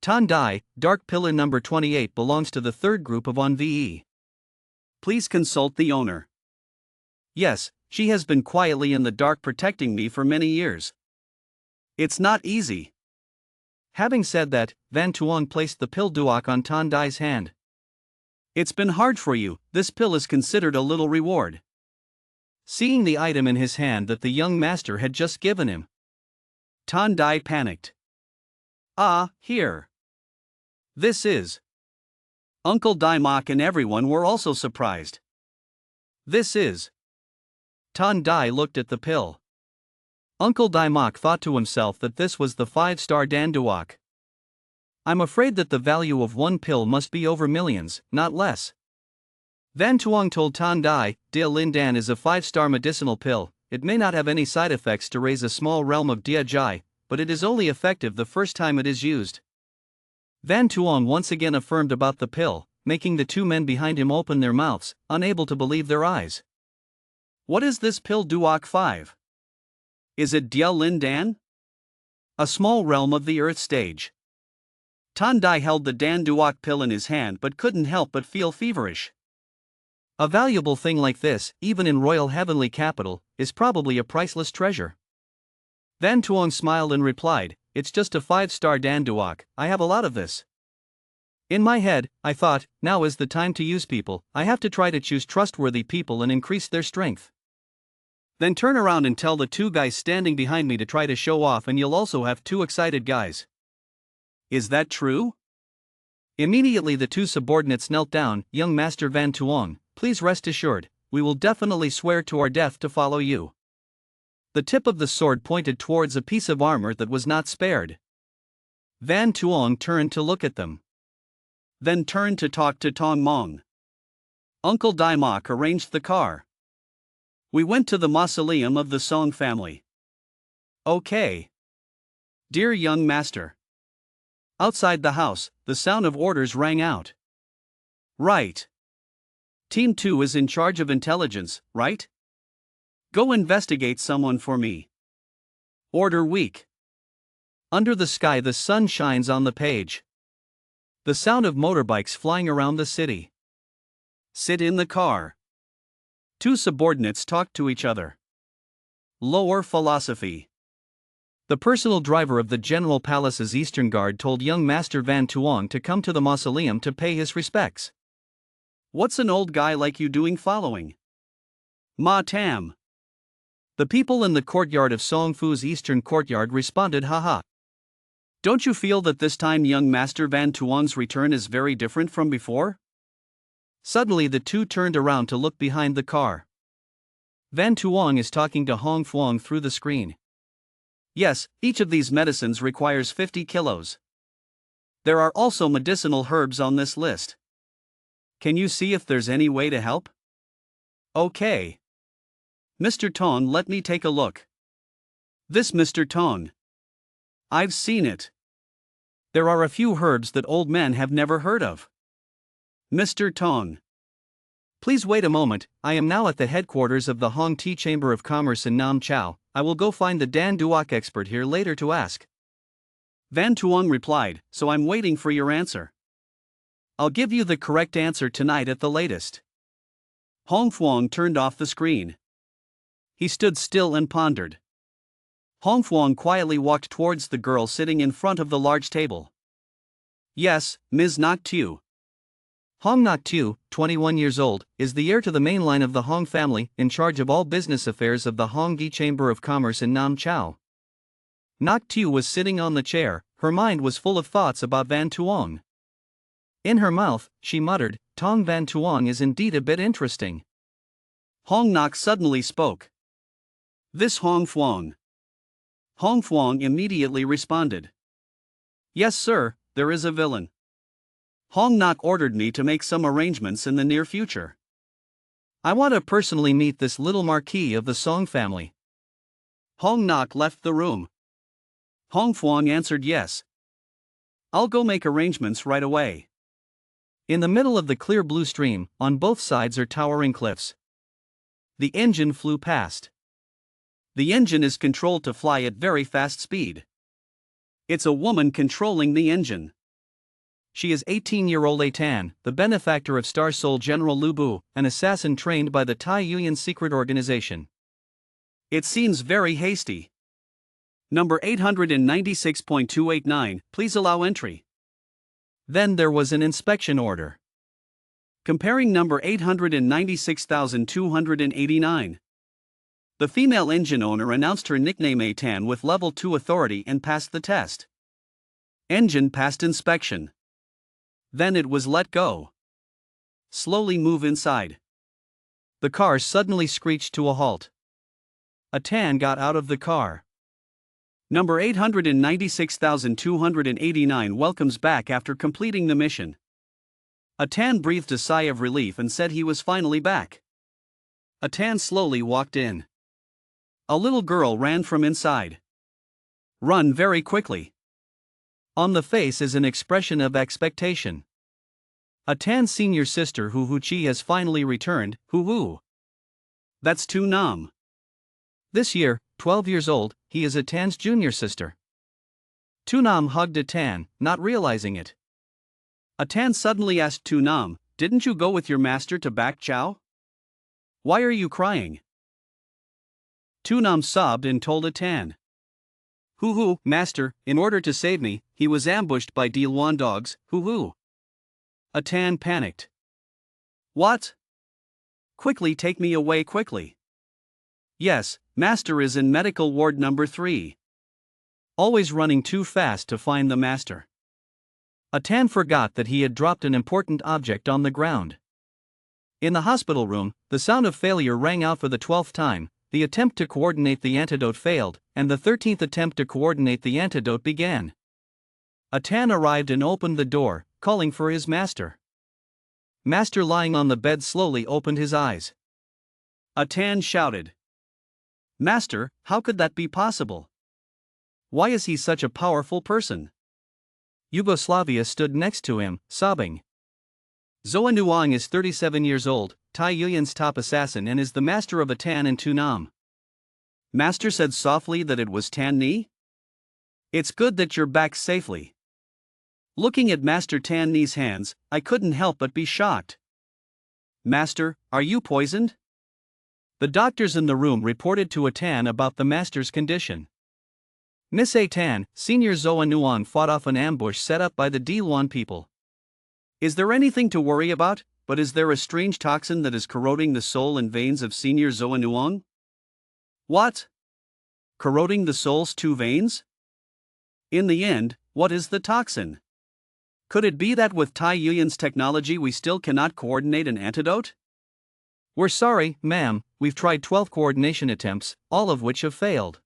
Tan Dai, Dark Pillar number 28, belongs to the third group of On VE. Please consult the owner. Yes, she has been quietly in the dark protecting me for many years. It's not easy. Having said that, Van Tuong placed the pill duok on Tan Dai's hand. It's been hard for you, this pill is considered a little reward. Seeing the item in his hand that the young master had just given him, Tan Dai panicked. Ah, here. This is. Uncle Daimok and everyone were also surprised. This is. Tan Dai looked at the pill. Uncle Daimok thought to himself that this was the 5-star Danduok. I'm afraid that the value of one pill must be over millions, not less. Van Tuong told Tan Dai, Dia Lin Dan is a 5-star medicinal pill. It may not have any side effects to raise a small realm of Dia Jai, but it is only effective the first time it is used. Van Tuong once again affirmed about the pill, making the two men behind him open their mouths, unable to believe their eyes. What is this pill Duok 5? Is it Dia Lin Dan? A small realm of the earth stage. Tan Dai held the Dan Duok pill in his hand but couldn't help but feel feverish. A valuable thing like this, even in royal heavenly capital, is probably a priceless treasure. Van Tuong smiled and replied, it's just a 5-star Danduok, I have a lot of this. In my head, I thought, now is the time to use people, I have to try to choose trustworthy people and increase their strength. Then turn around and tell the two guys standing behind me to try to show off and you'll also have two excited guys. Is that true? Immediately the two subordinates knelt down, young Master Van Tuong, please rest assured, we will definitely swear to our death to follow you. The tip of the sword pointed towards a piece of armor that was not spared. Van Tuong turned to look at them. Then turned to talk to Tong Mong. Uncle Daimok arranged the car. We went to the mausoleum of the Song family. Okay. Dear young master. Outside the house, the sound of orders rang out. Right. Team 2 is in charge of intelligence, right? Go investigate someone for me. Order weak. Under the sky the sun shines on the page. The sound of motorbikes flying around the city. Sit in the car. Two subordinates talked to each other. Lower philosophy. The personal driver of the General Palace's Eastern Guard told young Master Van Tuong to come to the mausoleum to pay his respects. What's an old guy like you doing following? Ma Tam. The people in the courtyard of Song Fu's Eastern Courtyard responded haha. Don't you feel that this time young Master Van Tuong's return is very different from before? Suddenly the two turned around to look behind the car. Van Tuong is talking to Hong Fuong through the screen. Yes, each of these medicines requires 50 kilos. There are also medicinal herbs on this list. Can you see if there's any way to help? Okay. Mr. Tong, let me take a look. This Mr. Tong. I've seen it. There are a few herbs that old men have never heard of. Mr. Tong. Please wait a moment, I am now at the headquarters of the Hong Ti Chamber of Commerce in Nam Chau. I will go find the Dan Duok expert here later to ask. Van Tuong replied, so I'm waiting for your answer. I'll give you the correct answer tonight at the latest. Hong Fuong turned off the screen. He stood still and pondered. Hong Fuong quietly walked towards the girl sitting in front of the large table. Yes, Ms. Nok Tu. Hong Nok Tu, 21 years old, is the heir to the main line of the Hong family, in charge of all business affairs of the Hong Ti Chamber of Commerce in Nam Chau. Nok Tu was sitting on the chair, her mind was full of thoughts about Van Tuong. In her mouth, she muttered, Tong Van Tuong is indeed a bit interesting. Hong Nok suddenly spoke. This Hong Fuong. Hong Fuong immediately responded. Yes sir, there is a villain. Hong Nok ordered me to make some arrangements in the near future. I want to personally meet this little marquis of the Song family. Hong Nok left the room. Hong Fuong answered yes. I'll go make arrangements right away. In the middle of the clear blue stream, on both sides are towering cliffs. The engine flew past. The engine is controlled to fly at very fast speed. It's a woman controlling the engine. She is 18-year-old A Tan, the benefactor of Star Soul General Lu Bu, an assassin trained by the Tai Yuan secret organization. It seems very hasty. Number 896.289, please allow entry. Then there was an inspection order. Comparing number 896,289. The female engine owner announced her nickname A Tan with level 2 authority and passed the test. Engine passed inspection. Then it was let go. slowly move inside. The car suddenly screeched to a halt. A tan got out of the car. Number 896,289 welcomes back after completing the mission. A tan breathed a sigh of relief and said he was finally back. A tan slowly walked in. A little girl ran from inside. Run very quickly. On the face is an expression of expectation. A Tan's senior sister Chi has finally returned, hoo. That's Tu Nam. This year, 12 years old, he is a Tan's junior sister. Tu Nam hugged a Tan, not realizing it. A Tan suddenly asked Tu Nam, "Didn't you go with your master to Bak Chow? Why are you crying?" Tu Nam sobbed and told a Tan. Hoo, master, in order to save me, he was ambushed by Dilwan dogs, hoo. A Tan panicked. What? Quickly take me away quickly. Yes, master is in medical ward number 3. Always running too fast to find the master. A Tan forgot that he had dropped an important object on the ground. In the hospital room, the sound of failure rang out for the 12th time. The attempt to coordinate the antidote failed, and the 13th attempt to coordinate the antidote began. A Tan arrived and opened the door, calling for his master. Master lying on the bed slowly opened his eyes. A Tan shouted, "Master, how could that be possible? Why is he such a powerful person?" Yugoslavia stood next to him, sobbing. Zoa Nuang is 37 years old, Tai Yuyan's top assassin, and is the master of a Tan and Tu Nam. Master said softly that it was Tan Ni. It's good that you're back safely. Looking at Master Tan Ni's hands, I couldn't help but be shocked. Master, are you poisoned? The doctors in the room reported to a Tan about the master's condition. Miss A Tan, senior Zoa Nuang fought off an ambush set up by the Dilwan people. Is there anything to worry about, but is there a strange toxin that is corroding the soul and veins of senior Zoa Nuang? What? Corroding the soul's 2 veins? In the end, what is the toxin? Could it be that with Tai Yuyan's technology we still cannot coordinate an antidote? We're sorry, ma'am, we've tried 12 coordination attempts, all of which have failed.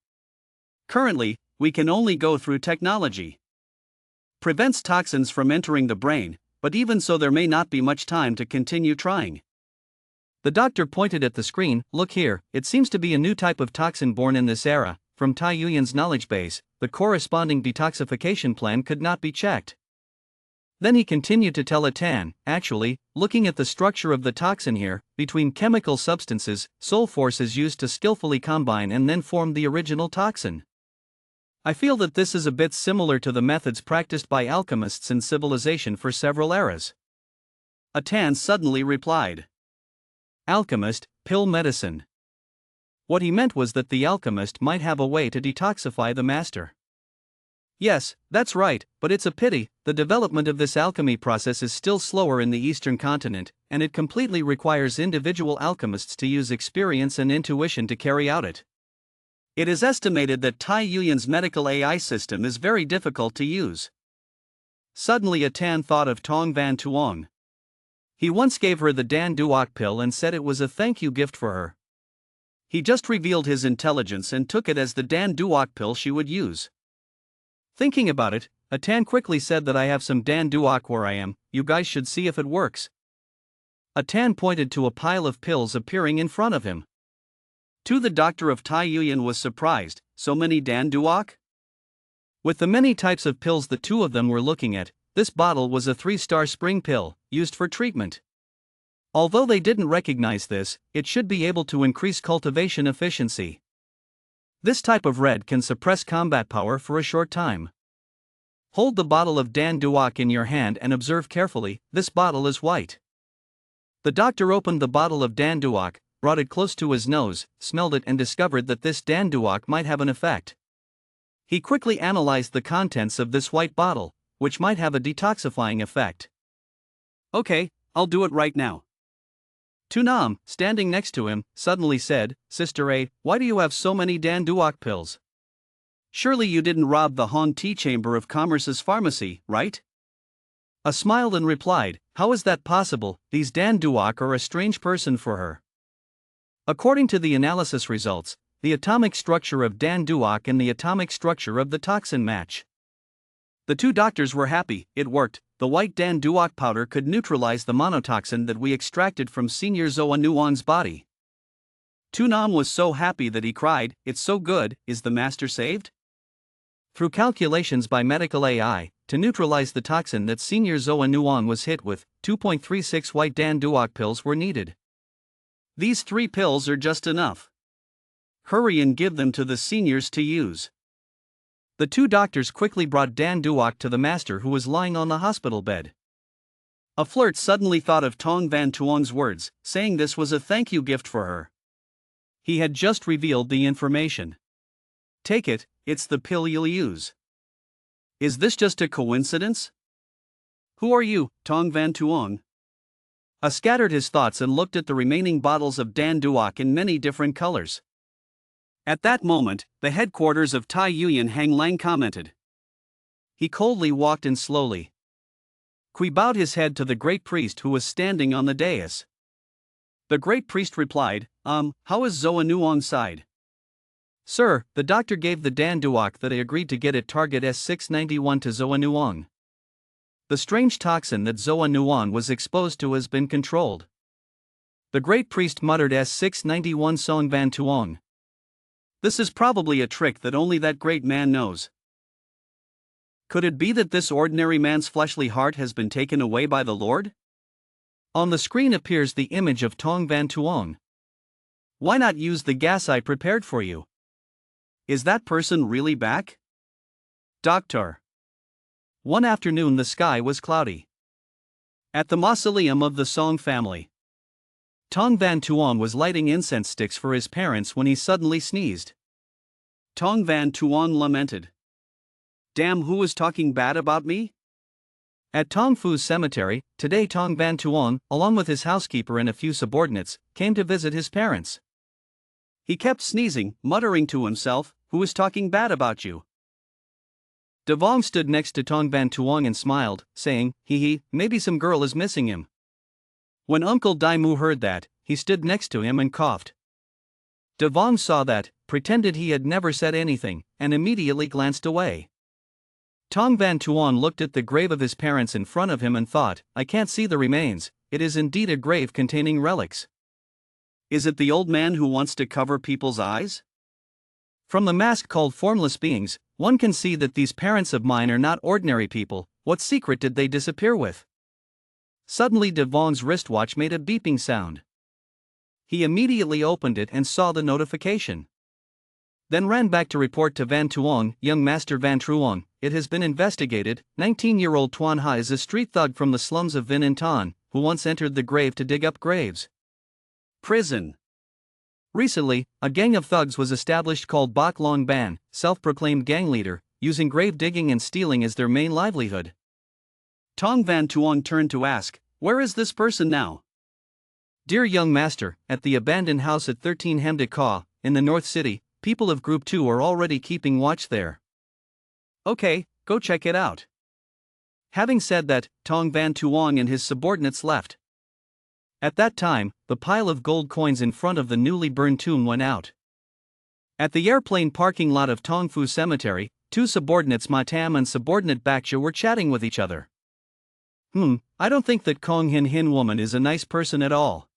Currently, we can only go through technology. Prevents toxins from entering the brain, but even so there may not be much time to continue trying. The doctor pointed at the screen. Look here, it seems to be a new type of toxin born in this era. From Tai Yuyan's knowledge base, the corresponding detoxification plan could not be checked. Then he continued to tell a Tan, actually, looking at the structure of the toxin here, between chemical substances, soul force is used to skillfully combine and then form the original toxin. I feel that this is a bit similar to the methods practiced by alchemists in civilization for several eras. A Tan suddenly replied. Alchemist, pill medicine. What he meant was that the alchemist might have a way to detoxify the master. Yes, that's right, but it's a pity, the development of this alchemy process is still slower in the Eastern continent, and it completely requires individual alchemists to use experience and intuition to carry out it. It is estimated that Tai Yuyan's medical AI system is very difficult to use. Suddenly a Tan thought of Tong Van Tuong. He once gave her the Dan Duok pill and said it was a thank you gift for her. He just revealed his intelligence and took it as the Dan Duok pill she would use. Thinking about it, a Tan quickly said that I have some Dan Duok where I am, you guys should see if it works. A Tan pointed to a pile of pills appearing in front of him. The doctor of Tai Yuyan was surprised, so many Dan Duok? With the many types of pills the two of them were looking at, this bottle was a 3-star spring pill, used for treatment. Although they didn't recognize this, it should be able to increase cultivation efficiency. This type of red can suppress combat power for a short time. Hold the bottle of Dan Duok in your hand and observe carefully, this bottle is white. The doctor opened the bottle of Dan Duok, brought it close to his nose, smelled it and discovered that this Dan Duok might have an effect. He quickly analyzed the contents of this white bottle, which might have a detoxifying effect. Okay, I'll do it right now. Tu Nam, standing next to him, suddenly said, Sister A, why do you have so many Dan Duok pills? Surely you didn't rob the Hong Tea Chamber of Commerce's pharmacy, right? A smiled and replied, How is that possible? These Dan Duok are a strange person for her. According to the analysis results, the atomic structure of Dan Duok and the atomic structure of the toxin match. The two doctors were happy, it worked. The white Dan Duok powder could neutralize the monotoxin that we extracted from Senior Zoa Nuon's body. Tunam was so happy that he cried, "It's so good, is the master saved?" Through calculations by medical AI, to neutralize the toxin that Senior Zoa Nuon was hit with, 2.36 white Dan Duok pills were needed. These 3 pills are just enough. Hurry and give them to the seniors to use. The two doctors quickly brought Dan Duok to the master, who was lying on the hospital bed. A flirt suddenly thought of Tong Van Tuong's words, saying this was a thank you gift for her. He had just revealed the information. Take it, it's the pill you'll use. Is this just a coincidence? Who are you, Tong Van Tuong? Scattered his thoughts and looked at the remaining bottles of Dan Duok in many different colors. At that moment, the headquarters of Tai Yuyan Hang Lang commented. He coldly walked in slowly. Kui bowed his head to the great priest who was standing on the dais. The great priest replied, how is Zoa Nuong's side? Sir, the doctor gave the Dan Duok that I agreed to get at target S691 to Zoa Nuong. The strange toxin that Zoa Nuong was exposed to has been controlled. The great priest muttered S691 Song Van Tuong. This is probably a trick that only that great man knows. Could it be that this ordinary man's fleshly heart has been taken away by the Lord? On the screen appears the image of Tong Van Tuong. Why not use the gas I prepared for you? Is that person really back? Doctor. One afternoon the sky was cloudy. At the mausoleum of the Song family, Tong Van Tuong was lighting incense sticks for his parents when he suddenly sneezed. Tong Van Tuong lamented. Damn, who was talking bad about me? At Tong Fu's cemetery, today Tong Van Tuong, along with his housekeeper and a few subordinates, came to visit his parents. He kept sneezing, muttering to himself, who was talking bad about you? Devong stood next to Tong Van Tuong and smiled, saying, hee, maybe some girl is missing him. When Uncle Daimu heard that, he stood next to him and coughed. Devong saw that, pretended he had never said anything, and immediately glanced away. Tong Van Tuong looked at the grave of his parents in front of him and thought, I can't see the remains, it is indeed a grave containing relics. Is it the old man who wants to cover people's eyes? From the mask called Formless Beings, one can see that these parents of mine are not ordinary people. What secret did they disappear with? Suddenly Devong's wristwatch made a beeping sound. He immediately opened it and saw the notification. Then ran back to report to Van Tuong, young Master Van Truong, it has been investigated. 19-year-old Tuan Ha is a street thug from the slums of Vinh An Tan, who once entered the grave to dig up graves. Prison. Recently, a gang of thugs was established called Bok Long Ban, self-proclaimed gang leader, using grave digging and stealing as their main livelihood. Tong Van Tuong turned to ask, where is this person now? Dear young master, at the abandoned house at 13 Hem de Ka, in the North City, people of Group 2 are already keeping watch there. Okay, go check it out. Having said that, Tong Van Tuong and his subordinates left. At that time, the pile of gold coins in front of the newly burned tomb went out. At the airplane parking lot of Tong Fu Cemetery, two subordinates Matam and subordinate Baksha were chatting with each other. I don't think that Kong Hin Hin woman is a nice person at all.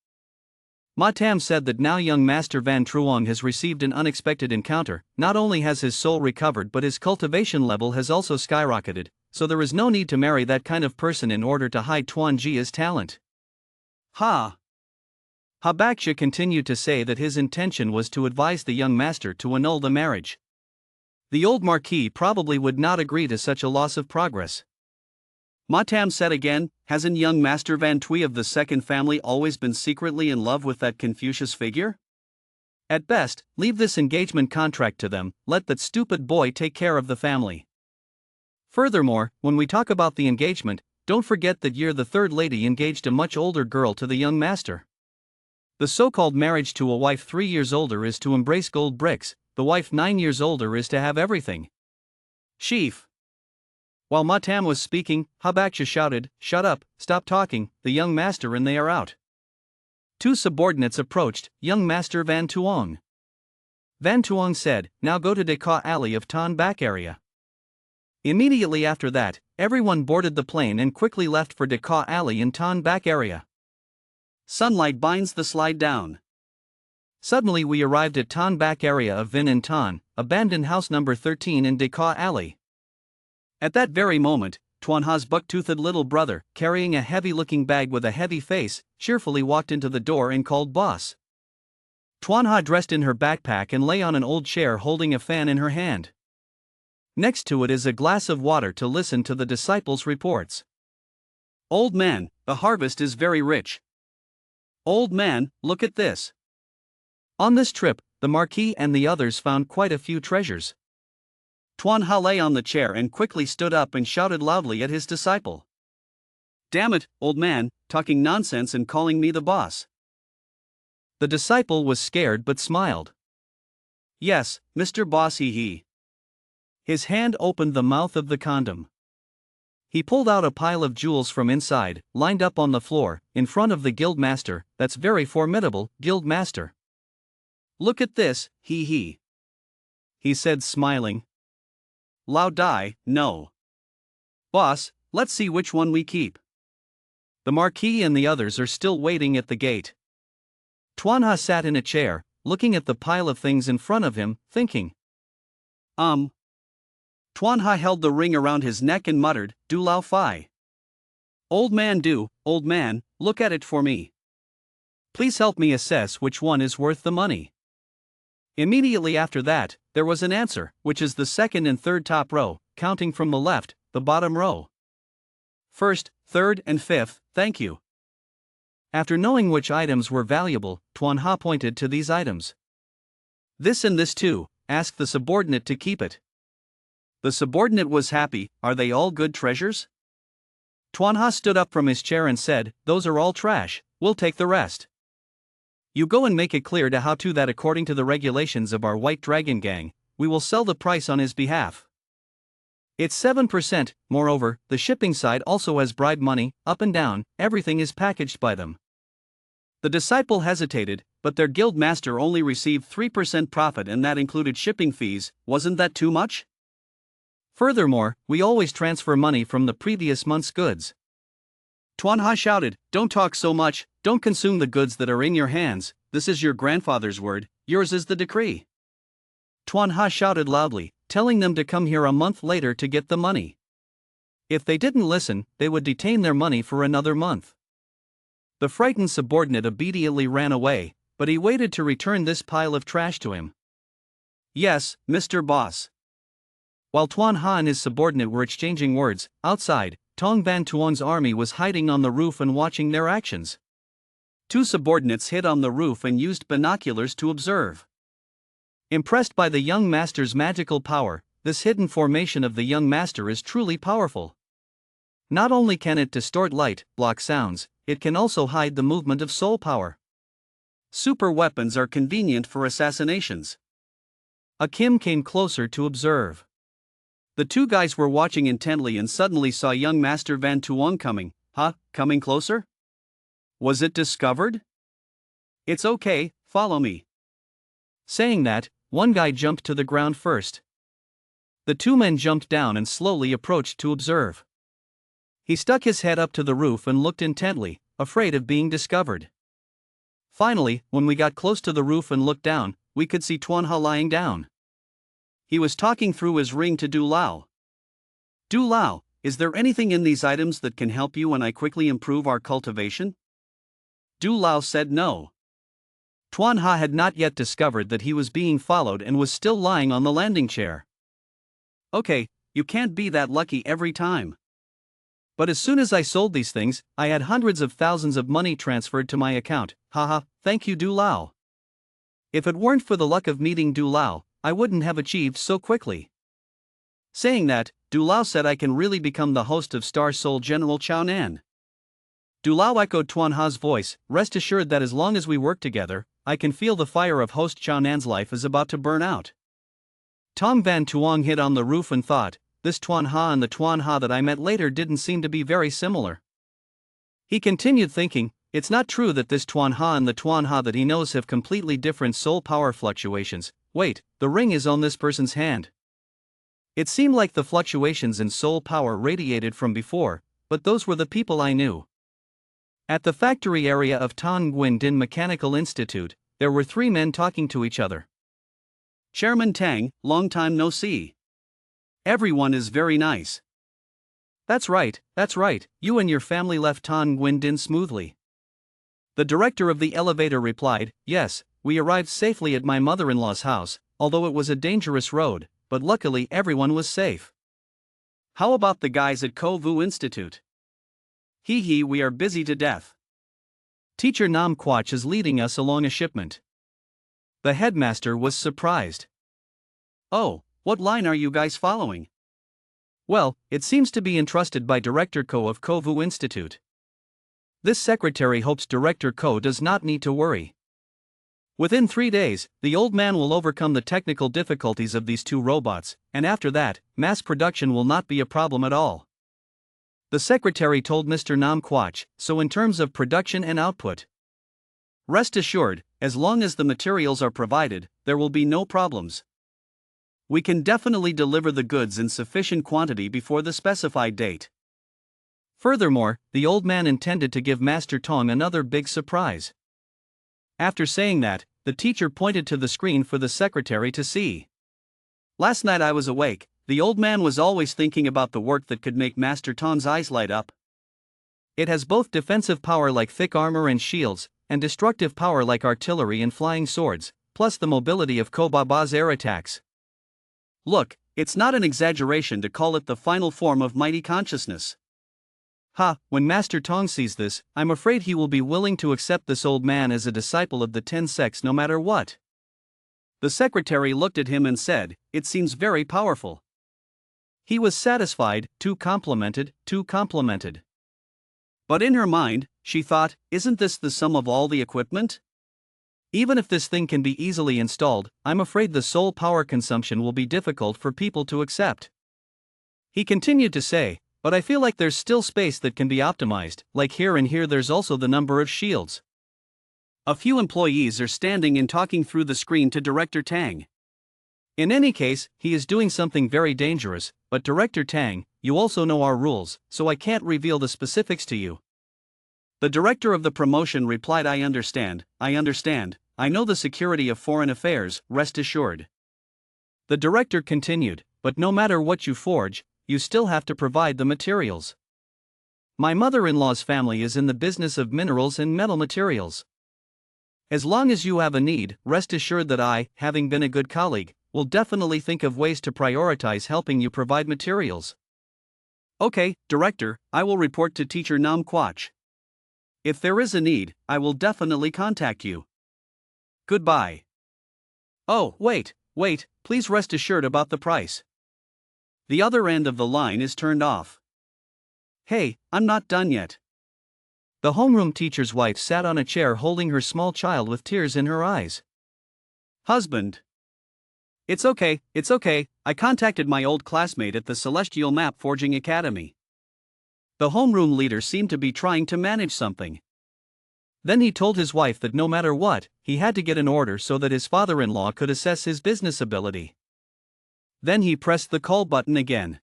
Matam said that now young Master Van Truong has received an unexpected encounter. Not only has his soul recovered but his cultivation level has also skyrocketed, so there is no need to marry that kind of person in order to hide Tuan Jia's talent. Baksha continued to say that his intention was to advise the young master to annul the marriage. The old marquis probably would not agree to such a loss of progress. Matam said again, hasn't young Master Van Tui of the second family always been secretly in love with that Confucius figure? At best, leave this engagement contract to them, let that stupid boy take care of the family. Furthermore, when we talk about the engagement, don't forget that you're the third lady engaged a much older girl to the young master. The so-called marriage to a wife 3 years older is to embrace gold bricks, the wife 9 years older is to have everything. Chief. While Ma Tam was speaking, Habaksha shouted, "Shut up, stop talking, the young master and they are out." Two subordinates approached, young master Van Tuong. Van Tuong said, "Now go to Dekha Alley of Tan back area." Immediately after that, everyone boarded the plane and quickly left for Dekha Alley in Tan back area. Sunlight binds the slide down. Suddenly we arrived at Tan back area of Vin and Tan, abandoned house number 13 in Dekha Alley. At that very moment, Tuanha's buck-toothed little brother, carrying a heavy-looking bag with a heavy face, cheerfully walked into the door and called boss. Tuanha dressed in her backpack and lay on an old chair holding a fan in her hand. Next to it is a glass of water to listen to the disciples' reports. Old man, the harvest is very rich. Old man, look at this. On this trip, the Marquis and the others found quite a few treasures. Tuanha lay on the chair and quickly stood up and shouted loudly at his disciple. "Damn it, old man, talking nonsense and calling me the boss." The disciple was scared but smiled. "Yes, Mr. Boss, he." His hand opened the mouth of the condom. He pulled out a pile of jewels from inside, lined up on the floor, in front of the guild master. "That's very formidable, guild master." "Look at this, he said smiling. "Lao Dai, no. Boss, let's see which one we keep." The Marquis and the others are still waiting at the gate. Tuanha sat in a chair, looking at the pile of things in front of him, thinking. Tuanha held the ring around his neck and muttered, "Du Lao Fi. Old man, look at it for me. Please help me assess which one is worth the money." Immediately after that, there was an answer, which is the second and third top row, counting from the left, the bottom row. First, third, and fifth, thank you. After knowing which items were valuable, Tuanha pointed to these items. "This and this too," asked the subordinate to keep it. The subordinate was happy. "Are they all good treasures?" Tuanha stood up from his chair and said, "Those are all trash, we'll take the rest. You go and make it clear to How-To that according to the regulations of our White Dragon Gang, we will sell the price on his behalf. It's 7%, moreover, the shipping side also has bribe money, up and down, everything is packaged by them." The disciple hesitated, but their guild master only received 3% profit and that included shipping fees. Wasn't that too much? Furthermore, we always transfer money from the previous month's goods. Tuanha shouted, "Don't talk so much, don't consume the goods that are in your hands, this is your grandfather's word, yours is the decree." Tuanha shouted loudly, telling them to come here a month later to get the money. If they didn't listen, they would detain their money for another month. The frightened subordinate obediently ran away, but he waited to return this pile of trash to him. "Yes, Mr. Boss." While Tuanha and his subordinate were exchanging words, outside, Tong Van Tuong's army was hiding on the roof and watching their actions. Two subordinates hid on the roof and used binoculars to observe. Impressed by the young master's magical power, this hidden formation of the young master is truly powerful. Not only can it distort light, block sounds, it can also hide the movement of soul power. Super weapons are convenient for assassinations. Akim came closer to observe. The two guys were watching intently and suddenly saw young Master Van Tuong coming. Coming closer? Was it discovered? It's okay, follow me. Saying that, one guy jumped to the ground first. The two men jumped down and slowly approached to observe. He stuck his head up to the roof and looked intently, afraid of being discovered. Finally, when we got close to the roof and looked down, we could see Tuanha lying down. He was talking through his ring to Du Lao. "Du Lao, is there anything in these items that can help you and I quickly improve our cultivation?" Du Lao said no. Tuanha had not yet discovered that he was being followed and was still lying on the landing chair. "Okay, you can't be that lucky every time." "But as soon as I sold these things, I had hundreds of thousands of money transferred to my account. Thank you Du Lao. If it weren't for the luck of meeting Du Lao, I wouldn't have achieved so quickly." Saying that, Du Lao said, "I can really become the host of Star Soul General Chao Nan." Du Lao echoed Tuanha's voice, "Rest assured that as long as we work together, I can feel the fire of host Chao Nan's life is about to burn out." Tong Van Tuong hid on the roof and thought, this Tuan Ha and the Tuan Ha that I met later didn't seem to be very similar. He continued thinking, it's not true that this Tuan Ha and the Tuan Ha that he knows have completely different soul power fluctuations. Wait, the ring is on this person's hand. It seemed like the fluctuations in soul power radiated from before, but those were the people I knew. At the factory area of Tong Nguyen Din Mechanical Institute, there were 3 men talking to each other. Chairman Tang, long time no see. Everyone is very nice. That's right, you and your family left Tong Nguyen Din smoothly. The director of the elevator replied, yes, we arrived safely at my mother-in-law's house, although it was a dangerous road, but luckily everyone was safe. How about the guys at Ko Vu Institute? We are busy to death. Teacher Nam Quach is leading us along a shipment. The headmaster was surprised. Oh, what line are you guys following? Well, it seems to be entrusted by Director Ko of Ko Vu Institute. This secretary hopes Director Ko does not need to worry. Within 3 days, the old man will overcome the technical difficulties of these 2 robots, and after that, mass production will not be a problem at all. The secretary told Mr. Nam Quach, so in terms of production and output, rest assured, as long as the materials are provided, there will be no problems. We can definitely deliver the goods in sufficient quantity before the specified date. Furthermore, the old man intended to give Master Tong another big surprise. After saying that, the teacher pointed to the screen for the secretary to see. Last night I was awake. The old man was always thinking about the work that could make Master Tong's eyes light up. It has both defensive power like thick armor and shields, and destructive power like artillery and flying swords, plus the mobility of Ko Baba's air attacks. Look, it's not an exaggeration to call it the final form of mighty consciousness. When Master Tong sees this, I'm afraid he will be willing to accept this old man as a disciple of the 10 sects no matter what. The secretary looked at him and said, it seems very powerful. He was satisfied, too complimented. But in her mind, she thought, isn't this the sum of all the equipment? Even if this thing can be easily installed, I'm afraid the soul power consumption will be difficult for people to accept. He continued to say, but I feel like there's still space that can be optimized, like here and here there's also the number of shields. A few employees are standing and talking through the screen to Director Tang. In any case, he is doing something very dangerous, but Director Tang, you also know our rules, so I can't reveal the specifics to you. The director of the promotion replied, I understand. I know the security of foreign affairs, rest assured. The director continued, but no matter what you forge, you still have to provide the materials. My mother-in-law's family is in the business of minerals and metal materials. As long as you have a need, rest assured that I, having been a good colleague, will definitely think of ways to prioritize helping you provide materials. Okay, Director, I will report to Teacher Nam Quach. If there is a need, I will definitely contact you. Goodbye. Oh, wait, please rest assured about the price. The other end of the line is turned off. Hey, I'm not done yet. The homeroom teacher's wife sat on a chair holding her small child with tears in her eyes. Husband. It's okay, I contacted my old classmate at the Celestial Map Forging Academy. The homeroom leader seemed to be trying to manage something. Then he told his wife that no matter what, he had to get an order so that his father-in-law could assess his business ability. Then he pressed the call button again.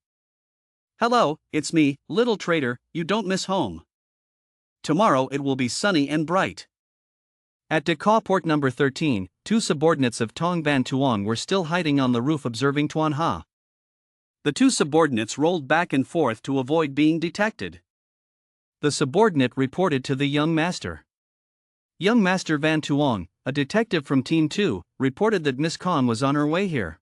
Hello, it's me, little trader, you don't miss home. Tomorrow it will be sunny and bright. At Dakar Port number 13, 2 subordinates of Tong Van Tuong were still hiding on the roof observing Tuan Ha. The 2 subordinates rolled back and forth to avoid being detected. The subordinate reported to the young master. Young Master Van Tuong, a detective from Team 2, reported that Miss Kong was on her way here.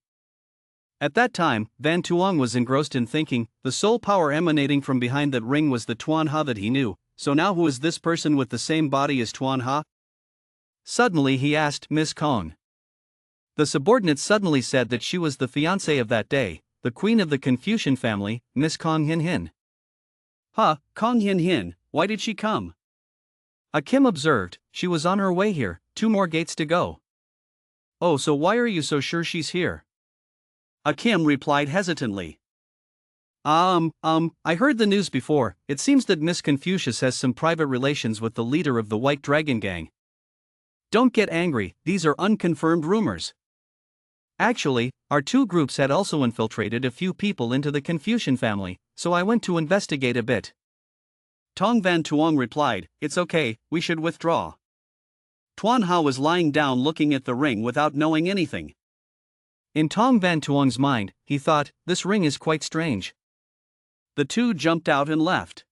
At that time, Van Tuong was engrossed in thinking, the soul power emanating from behind that ring was the Tuan Ha that he knew, so now who is this person with the same body as Tuan Ha? Suddenly he asked Miss Kong. The subordinate suddenly said that she was the fiancée of that day, the queen of the Confucian family, Miss Kong Hin Hin. Kong Hin Hin, why did she come? Kim observed, she was on her way here, 2 more gates to go. Oh, so why are you so sure she's here? Kim replied hesitantly. I heard the news before. It seems that Miss Confucius has some private relations with the leader of the White Dragon Gang. Don't get angry, these are unconfirmed rumors. Actually, our two groups had also infiltrated a few people into the Confucian family, so I went to investigate a bit. Tong Van Tuong replied, "It's okay, we should withdraw." Tuan Hao was lying down looking at the ring without knowing anything. In Tong Van Tuong's mind, he thought, this ring is quite strange. The two jumped out and left.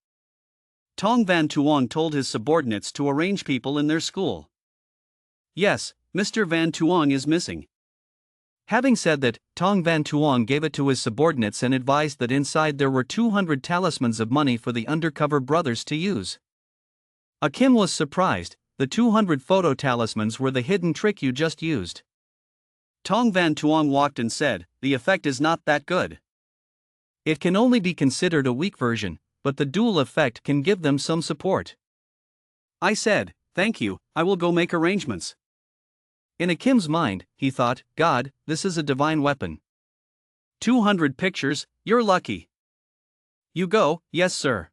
Tong Van Tuong told his subordinates to arrange people in their school. Yes, Mr. Van Tuong is missing. Having said that, Tong Van Tuong gave it to his subordinates and advised that inside there were 200 talismans of money for the undercover brothers to use. Kim was surprised. The 200 photo talismans were the hidden trick you just used. Tong Van Tuong walked and said, "The effect is not that good." It can only be considered a weak version, but the dual effect can give them some support. I said, "Thank you, I will go make arrangements." In Kim's mind, he thought, God, this is a divine weapon. 200 pictures, you're lucky. You go, yes sir.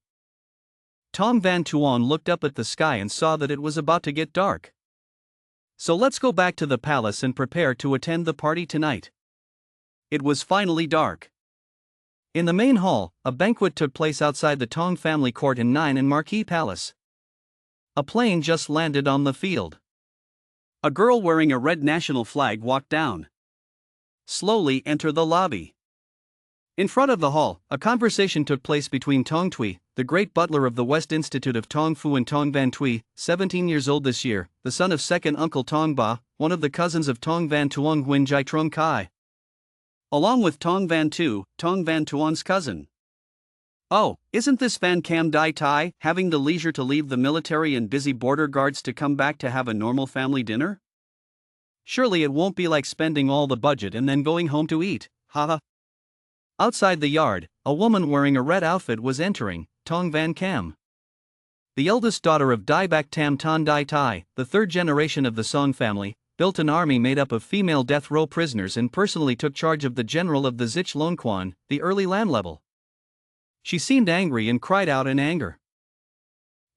Tong Van Tuong looked up at the sky and saw that it was about to get dark. So let's go back to the palace and prepare to attend the party tonight. It was finally dark. In the main hall, a banquet took place outside the Tong family court in Nine and Marquis Palace. A plane just landed on the field. A girl wearing a red national flag walked down. Slowly enter the lobby. In front of the hall, a conversation took place between Tong Tui, the great butler of the West Institute of Tong Fu, and Tong Van Tui, 17 years old this year, the son of second uncle Tong Ba, one of the cousins of Tong Van Tuong Huin Jai Trung Kai. Along with Tong Van Tu, Tong Van Tuong's cousin. Oh, isn't this Van Cam Dai Tai having the leisure to leave the military and busy border guards to come back to have a normal family dinner? Surely it won't be like spending all the budget and then going home to eat, haha. Outside the yard, a woman wearing a red outfit was entering, Tong Van Cam. The eldest daughter of Dai Bak Tam Tan Dai Tai, the third generation of the Song family, built an army made up of female death row prisoners and personally took charge of the general of the Zich Lon Quan, the early land level. She seemed angry and cried out in anger.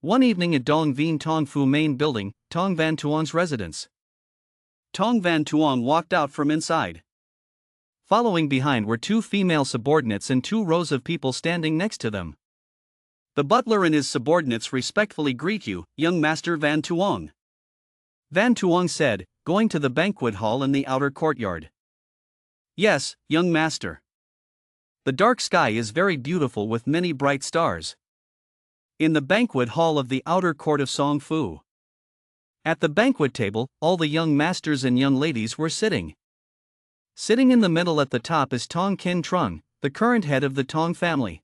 One evening at Dong Vien Tong Fu main building, Tong Van Tuong's residence. Tong Van Tuong walked out from inside. Following behind were two female subordinates and 2 rows of people standing next to them. The butler and his subordinates respectfully greet you, young Master Van Tuong. Van Tuong said, going to the banquet hall in the outer courtyard. Yes, young master. The dark sky is very beautiful with many bright stars. In the banquet hall of the outer court of Song Fu. At the banquet table, all the young masters and young ladies were sitting. Sitting in the middle at the top is Tong Kin Trung, the current head of the Tong family.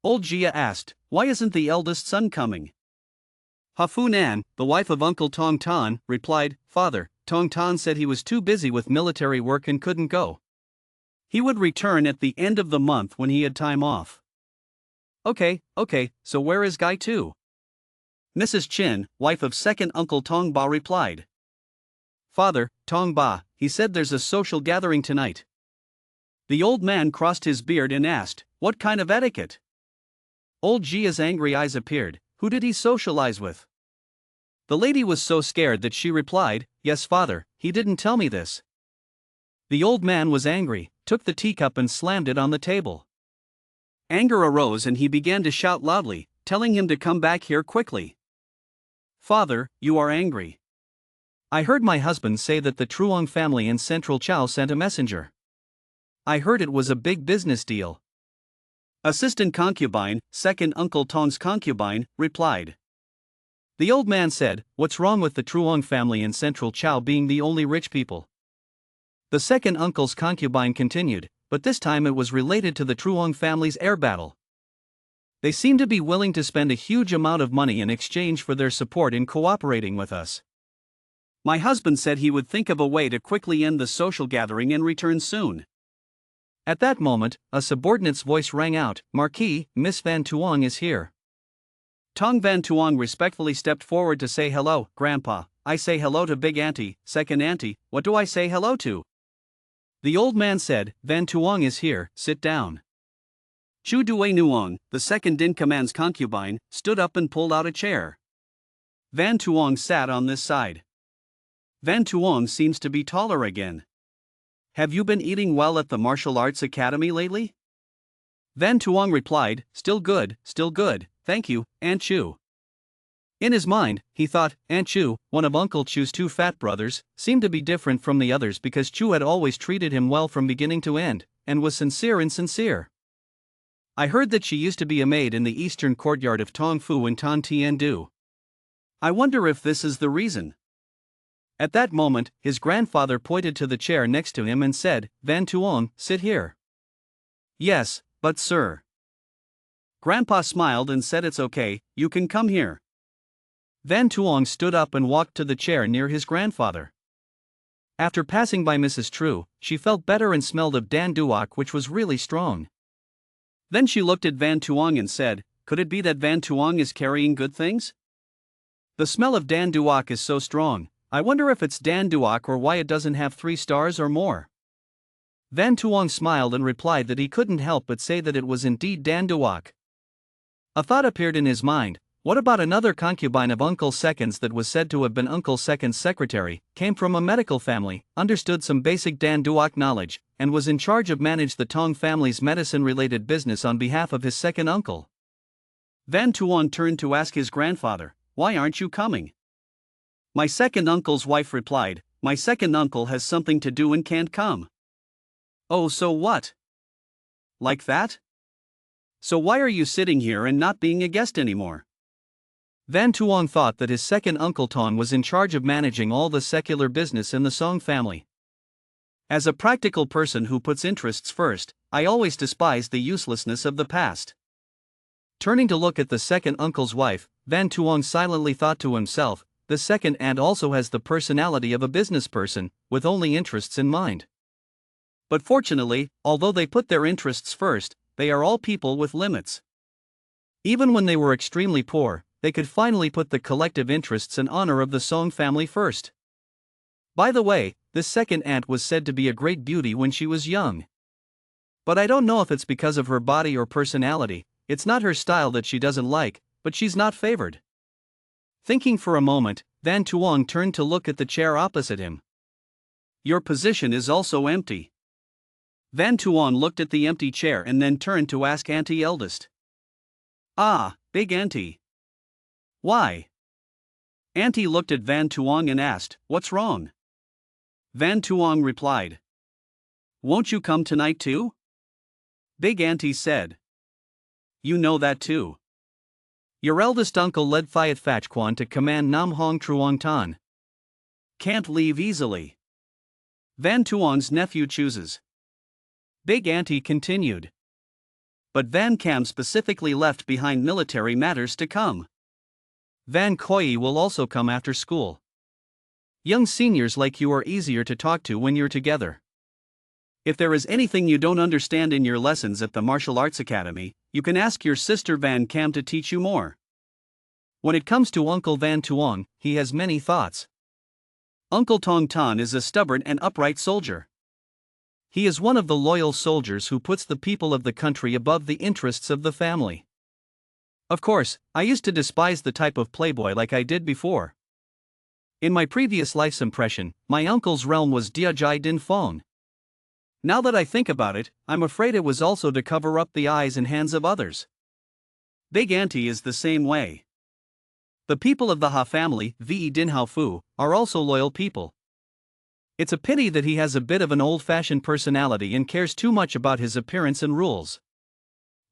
Old Jia asked, "Why isn't the eldest son coming?" Ha Fu Nan, the wife of Uncle Tong Tan, replied, "Father, Tong Tan said he was too busy with military work and couldn't go. He would return at the end of the month when he had time off." Okay, so where is Guy Tu? Mrs. Chin, wife of second Uncle Tong Ba, replied. Father, Tong Ba, he said there's a social gathering tonight. The old man crossed his beard and asked, "What kind of etiquette?" Old Jia's angry eyes appeared. Who did he socialize with? The lady was so scared that she replied, "Yes, father, he didn't tell me this." The old man was angry, took the teacup and slammed it on the table. Anger arose and he began to shout loudly, telling him to come back here quickly. "Father, you are angry. I heard my husband say that the Truong family in Central Chao sent a messenger. I heard it was a big business deal." Assistant concubine, second Uncle Tong's concubine, replied. The old man said, "What's wrong with the Truong family in Central Chao being the only rich people?" The second uncle's concubine continued, but this time it was related to the Truong family's air battle. They seem to be willing to spend a huge amount of money in exchange for their support in cooperating with us. My husband said he would think of a way to quickly end the social gathering and return soon. At that moment, a subordinate's voice rang out, "Marquis, Miss Van Tuong is here." Tong Van Tuong respectfully stepped forward to say hello, "Grandpa, I say hello to Big Auntie, second auntie, what do I say hello to?" The old man said, "Van Tuong is here, sit down." Chu Due Nuong, the second-in-command's concubine, stood up and pulled out a chair. Van Tuong sat on this side. Van Tuong seems to be taller again. Have you been eating well at the martial arts academy lately? Van Tuong replied, still good, thank you, Aunt Chu. In his mind, he thought, Aunt Chu, one of Uncle Chu's two fat brothers, seemed to be different from the others because Chu had always treated him well from beginning to end, and was sincere. I heard that she used to be a maid in the eastern courtyard of Tong Fu in Tan Tien Du. I wonder if this is the reason. At that moment, his grandfather pointed to the chair next to him and said, Van Tuong, sit here. Yes, but sir. Grandpa smiled and said it's okay, you can come here. Van Tuong stood up and walked to the chair near his grandfather. After passing by Mrs. True, she felt better and smelled of Dan Duok, which was really strong. Then she looked at Van Tuong and said, could it be that Van Tuong is carrying good things? The smell of Dan Duok is so strong, I wonder if it's Dan Duok or why it doesn't have 3 stars or more. Van Tuong smiled and replied that he couldn't help but say that it was indeed Dan Duok. A thought appeared in his mind. What about another concubine of Uncle Second's that was said to have been Uncle Second's secretary, came from a medical family, understood some basic Dan Duok knowledge, and was in charge of manage the Tong family's medicine-related business on behalf of his second uncle? Van Tuong turned to ask his grandfather, why aren't you coming? My second uncle's wife replied, my second uncle has something to do and can't come. Oh, so what? Like that? So why are you sitting here and not being a guest anymore? Van Tuong thought that his second uncle Tong was in charge of managing all the secular business in the Song family. As a practical person who puts interests first, I always despised the uselessness of the past. Turning to look at the second uncle's wife, Van Tuong silently thought to himself, the second aunt also has the personality of a business person, with only interests in mind. But fortunately, although they put their interests first, they are all people with limits. Even when they were extremely poor, they could finally put the collective interests and honor of the Song family first. By the way, this second aunt was said to be a great beauty when she was young. But I don't know if it's because of her body or personality, it's not her style that she doesn't like, but she's not favored. Thinking for a moment, Van Tuong turned to look at the chair opposite him. Your position is also empty. Van Tuong looked at the empty chair and then turned to ask Auntie Eldest. Ah, Big Auntie. Why? Auntie looked at Van Tuong and asked, what's wrong? Van Tuong replied. Won't you come tonight too? Big Auntie said. You know that too. Your eldest uncle led Fiat Fach Quan to command Nam Hong Truong Tan. Can't leave easily. Van Tuong's nephew chooses. Big Auntie continued. But Van Cam specifically left behind military matters to come. Van Koi will also come after school. Young seniors like you are easier to talk to when you're together. If there is anything you don't understand in your lessons at the Martial Arts Academy, you can ask your sister Van Cam to teach you more. When it comes to Uncle Van Tuong, he has many thoughts. Uncle Tong Tan is a stubborn and upright soldier. He is one of the loyal soldiers who puts the people of the country above the interests of the family. Of course, I used to despise the type of playboy like I did before. In my previous life's impression, my uncle's realm was Diajai Din Fong. Now that I think about it, I'm afraid it was also to cover up the eyes and hands of others. Big Auntie is the same way. The people of the Ha family, Ve Din Hao Fu, are also loyal people. It's a pity that he has a bit of an old-fashioned personality and cares too much about his appearance and rules.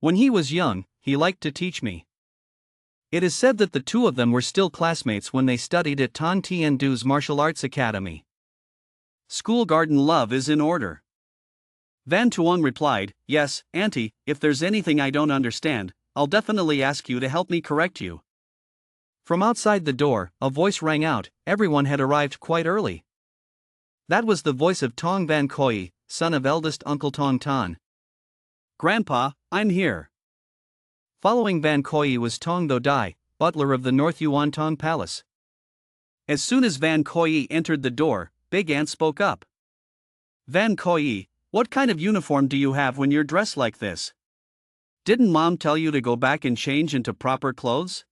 When he was young, he liked to teach me. It is said that the two of them were still classmates when they studied at Tan Tien Du's Martial Arts Academy. School garden love is in order. Van Tuong replied, yes, Auntie, if there's anything I don't understand, I'll definitely ask you to help me correct you. From outside the door, a voice rang out, everyone had arrived quite early. That was the voice of Tong Van Koi, son of eldest Uncle Tong Tan. Grandpa, I'm here. Following Van Koi was Tong Tho Dai, butler of the North Yuan Tong Palace. As soon as Van Koi entered the door, Big Aunt spoke up. Van Koi, what kind of uniform do you have when you're dressed like this? Didn't Mom tell you to go back and change into proper clothes?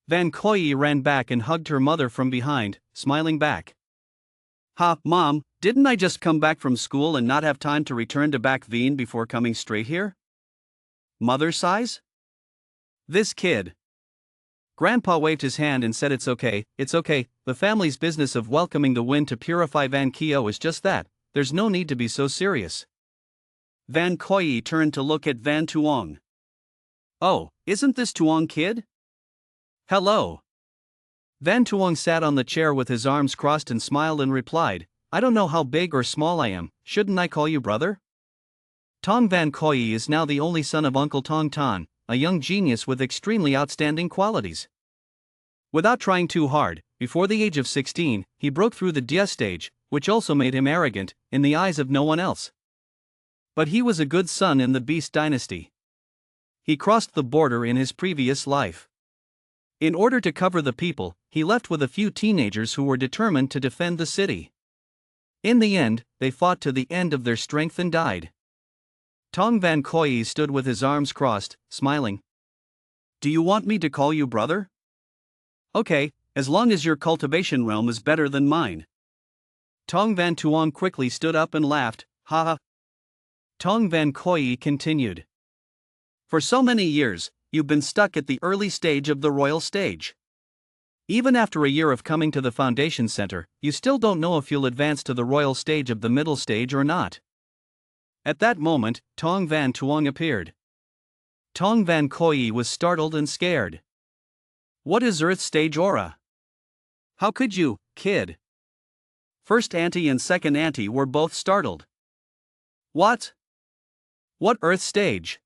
Van Koyi ran back and hugged her mother from behind, smiling back. Ha, Mom, didn't I just come back from school and not have time to return to back Veen before coming straight here? Mother sighs? This kid. Grandpa waved his hand and said it's okay, the family's business of welcoming the wind to purify Van Kyo is just that, there's no need to be so serious. Van Koyi turned to look at Van Tuong. Oh, isn't this Tuong kid? Hello. Van Tuong sat on the chair with his arms crossed and smiled and replied, I don't know how big or small I am, shouldn't I call you brother? Tong Van Koyi is now the only son of Uncle Tong Tan, a young genius with extremely outstanding qualities. Without trying too hard, before the age of 16, he broke through the Dia stage, which also made him arrogant, in the eyes of no one else. But he was a good son in the Beast dynasty. He crossed the border in his previous life. In order to cover the people, he left with a few teenagers who were determined to defend the city. In the end, they fought to the end of their strength and died. Tong Van Koyi stood with his arms crossed, smiling. Do you want me to call you brother? Okay, as long as your cultivation realm is better than mine. Tong Van Tuong quickly stood up and laughed, ha ha. Tong Van Koyi continued. For so many years, you've been stuck at the early stage of the royal stage. Even after a year of coming to the Foundation Center, you still don't know if you'll advance to the royal stage of the middle stage or not. At that moment, Tong Van Tuong appeared. Tong Van Koyi was startled and scared. What is Earth stage aura? How could you, kid? First auntie and second auntie were both startled. What? What Earth stage?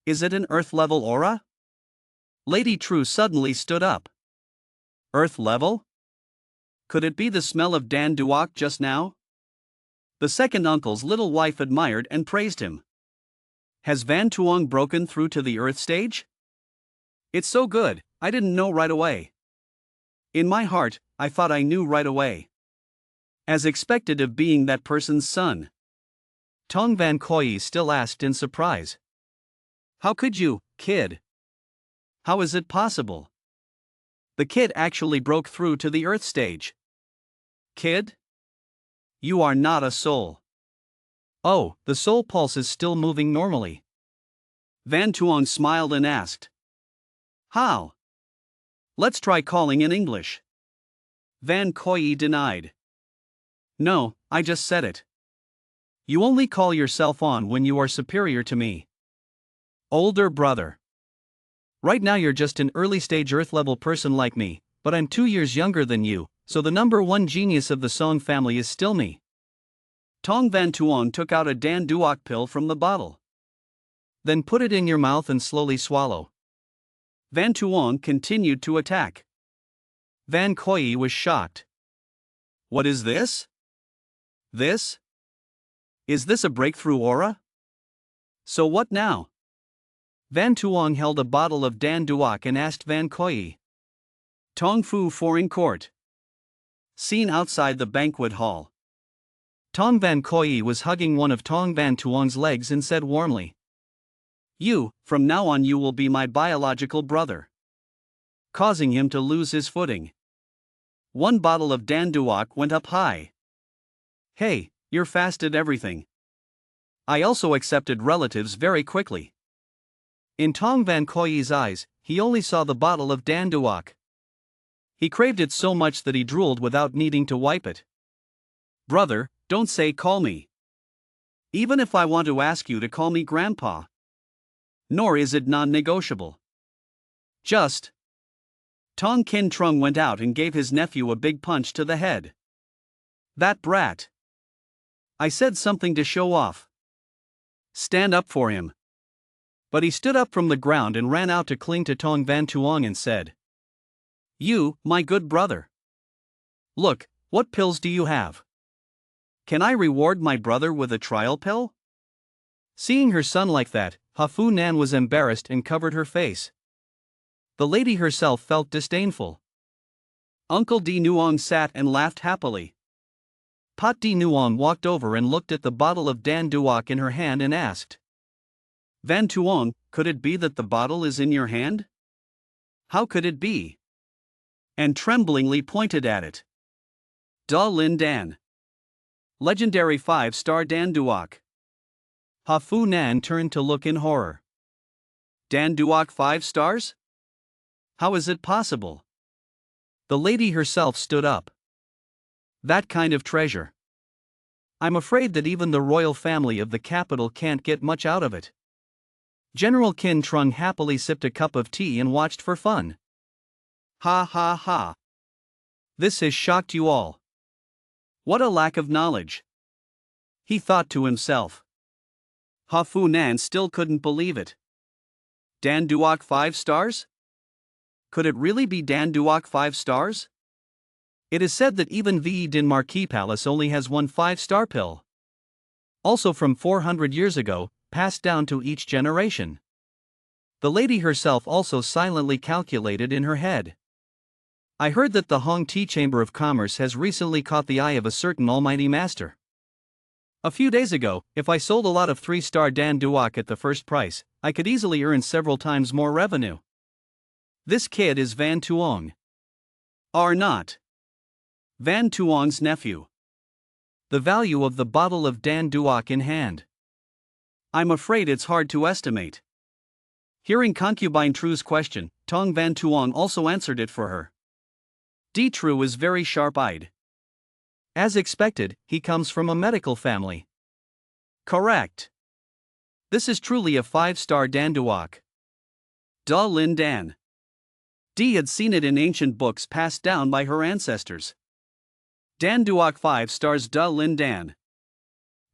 Is it an Earth level aura? Lady True suddenly stood up. Earth level? Could it be the smell of Dan Duok just now? The second uncle's little wife admired and praised him. Has Van Tuong broken through to the Earth stage? It's so good, I didn't know right away. In my heart, I thought I knew right away. As expected of being that person's son. Tong Van Koyi still asked in surprise. How could you, kid? How is it possible? The kid actually broke through to the Earth stage. Kid? You are not a soul. Oh, the soul pulse is still moving normally. Van Tuong smiled and asked. How? Let's try calling in English. Van Koyi denied. No, I just said it. You only call yourself on when you are superior to me. Older brother. Right now you're just an early stage Earth level person like me, but I'm 2 years younger than you, so the number one genius of the Song family is still me. Tong Van Tuong took out a Dan Duok pill from the bottle. Then put it in your mouth and slowly swallow. Van Tuong continued to attack. Van Koyi was shocked. What is this? This? Is this a breakthrough aura? So what now? Van Tuong held a bottle of Dan Duok and asked Van Koyi. Tong Fu Foreign Court. Scene outside the banquet hall. Tong Van Koyi was hugging one of Tong Van Tuong's legs and said warmly. You, from now on you will be my biological brother. Causing him to lose his footing. One bottle of Dan Duok went up high. Hey, you're fast at everything. I also accepted relatives very quickly. In Tong Van Koyi's eyes, he only saw the bottle of Dan Duok. He craved it so much that he drooled without needing to wipe it. Brother, don't say call me. Even if I want to ask you to call me grandpa. Nor is it non-negotiable. Just. Tong Kin Trung went out and gave his nephew a big punch to the head. That brat. I said something to show off. Stand up for him. But he stood up from the ground and ran out to cling to Tong Van Tuong and said. You, my good brother. Look, what pills do you have? Can I reward my brother with a trial pill? Seeing her son like that, Hafu Nan was embarrassed and covered her face. The lady herself felt disdainful. Uncle Di Nuong sat and laughed happily. Pat Di Nuong walked over and looked at the bottle of Dan Duok in her hand and asked. Van Tuong, could it be that the bottle is in your hand? How could it be? And tremblingly pointed at it. Da Lin Dan. Legendary 5-star Dan Duok. Ha Fu Nan turned to look in horror. Dan Duok 5 stars? How is it possible? The lady herself stood up. That kind of treasure. I'm afraid that even the royal family of the capital can't get much out of it. General Qin Trung happily sipped a cup of tea and watched for fun. Ha ha ha. This has shocked you all. What a lack of knowledge. He thought to himself. Ha Fu Nan still couldn't believe it. Dan Duok 5 stars? Could it really be Dan Duok 5 stars? It is said that even VE Din Marquis Palace only has one 5-star pill. Also from 400 years ago, passed down to each generation. The lady herself also silently calculated in her head. I heard that the Hong Tea Chamber of Commerce has recently caught the eye of a certain almighty master. A few days ago, if I sold a lot of 3-star Dan Duok at the first price, I could easily earn several times more revenue. This kid is Van Tuong. Or not. Van Tuong's nephew. The value of the bottle of Dan Duok in hand. I'm afraid it's hard to estimate. Hearing concubine Tru's question, Tong Van Tuong also answered it for her. D. Tru is very sharp-eyed. As expected, he comes from a medical family. Correct. This is truly a 5-star Dan Duok. Da Lin Dan. D had seen it in ancient books passed down by her ancestors. Dan Duok 5 stars Da Lin Dan.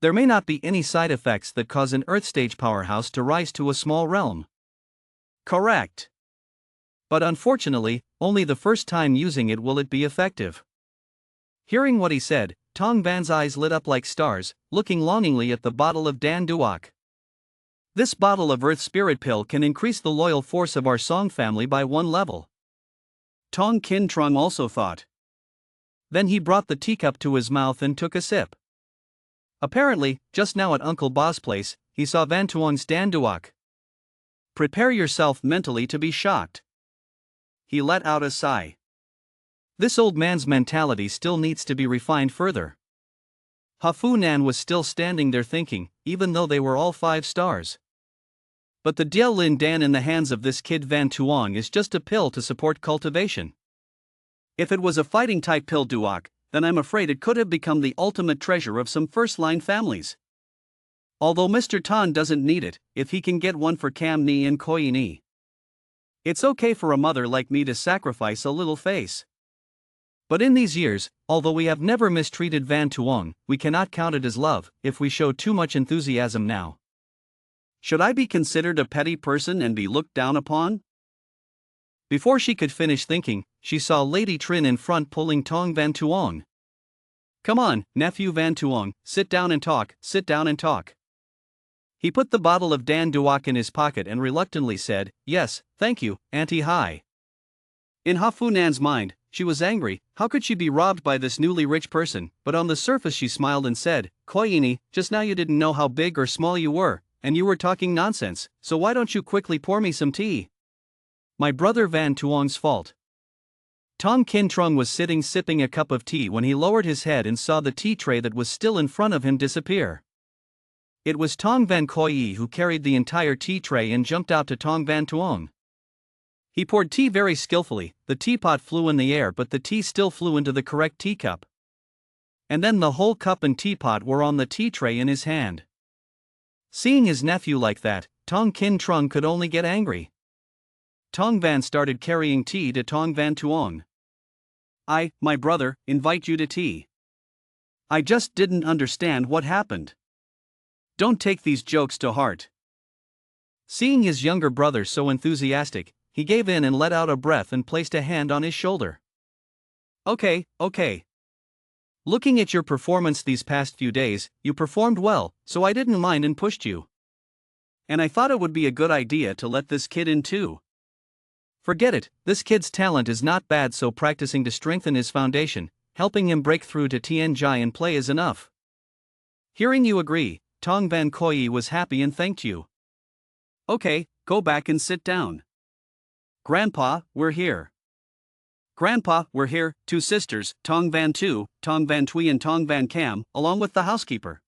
There may not be any side effects that cause an Earth-stage powerhouse to rise to a small realm. Correct. But unfortunately, only the first time using it will it be effective. Hearing what he said, Tong Van's eyes lit up like stars, looking longingly at the bottle of Dan Duok. This bottle of Earth Spirit Pill can increase the loyal force of our Song family by 1 level. Tong Qin Trung also thought. Then he brought the teacup to his mouth and took a sip. Apparently, just now at Uncle Ba's place, he saw Van Tuong's Dan Duok. Prepare yourself mentally to be shocked. He let out a sigh. This old man's mentality still needs to be refined further. Ha Fu Nan was still standing there thinking, even though they were all 5 stars. But the Diao Lin Dan in the hands of this kid Van Tuong is just a pill to support cultivation. If it was a fighting type pill Duok, then I'm afraid it could have become the ultimate treasure of some first-line families. Although Mr. Tan doesn't need it, if he can get one for Cam Ni and Koi Ni. It's okay for a mother like me to sacrifice a little face. But in these years, although we have never mistreated Van Tuong, we cannot count it as love if we show too much enthusiasm now. Should I be considered a petty person and be looked down upon? Before she could finish thinking, she saw Lady Trin in front pulling Tong Van Tuong. Come on, nephew Van Tuong, sit down and talk, sit down and talk. He put the bottle of Dan Duok in his pocket and reluctantly said, yes, thank you, Auntie Hai. In Ha Fu Nan's mind, she was angry. How could she be robbed by this newly rich person? But on the surface she smiled and said, Koyini, just now you didn't know how big or small you were, and you were talking nonsense, so why don't you quickly pour me some tea? My brother Van Tuong's fault. Tong Qin Trung was sitting sipping a cup of tea when he lowered his head and saw the tea tray that was still in front of him disappear. It was Tong Van Koi who carried the entire tea tray and jumped out to Tong Van Tuong. He poured tea very skillfully, the teapot flew in the air but the tea still flew into the correct teacup. And then the whole cup and teapot were on the tea tray in his hand. Seeing his nephew like that, Tong Qin Trung could only get angry. Tong Van started carrying tea to Tong Van Tuong. My brother, invite you to tea. I just didn't understand what happened. Don't take these jokes to heart. Seeing his younger brother so enthusiastic, he gave in and let out a breath and placed a hand on his shoulder. Okay. Looking at your performance these past few days, you performed well, so I didn't mind and pushed you. And I thought it would be a good idea to let this kid in too. Forget it, this kid's talent is not bad, so practicing to strengthen his foundation, helping him break through to Tianjai and play is enough. Hearing you agree, Tong Van Koi was happy and thanked you. Okay, go back and sit down. Grandpa, we're here. Grandpa, we're here, two sisters, Tong Van Tu, Tong Van Tui and Tong Van Cam, along with the housekeeper.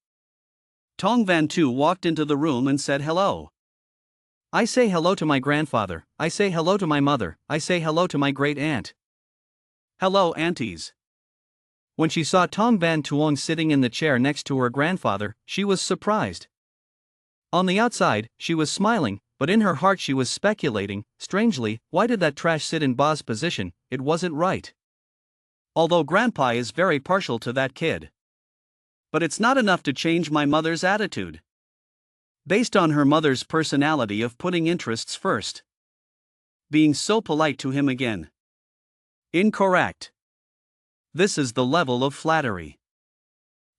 Tong Van Tu walked into the room and said hello. I say hello to my grandfather, I say hello to my mother, I say hello to my great aunt. Hello, aunties. When she saw Tong Van Tuong sitting in the chair next to her grandfather, she was surprised. On the outside, she was smiling, but in her heart she was speculating, strangely, why did that trash sit in Ba's position? It wasn't right. Although Grandpa is very partial to that kid. But it's not enough to change my mother's attitude. Based on her mother's personality of putting interests first. Being so polite to him again. Incorrect. This is the level of flattery.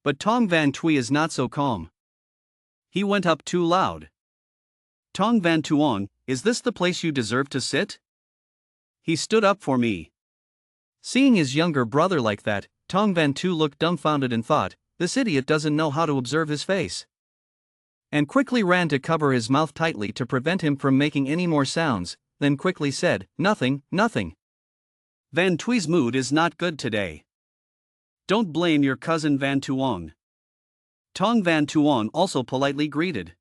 But Tong Van Tui is not so calm. He went up too loud. Tong Van Tuong, is this the place you deserve to sit? He stood up for me. Seeing his younger brother like that, Tong Van Tu looked dumbfounded and thought, this idiot doesn't know how to observe his face. And quickly ran to cover his mouth tightly to prevent him from making any more sounds, then quickly said, nothing, nothing. Van Tui's mood is not good today. Don't blame your cousin Van Tuong. Tong Van Tuong also politely greeted.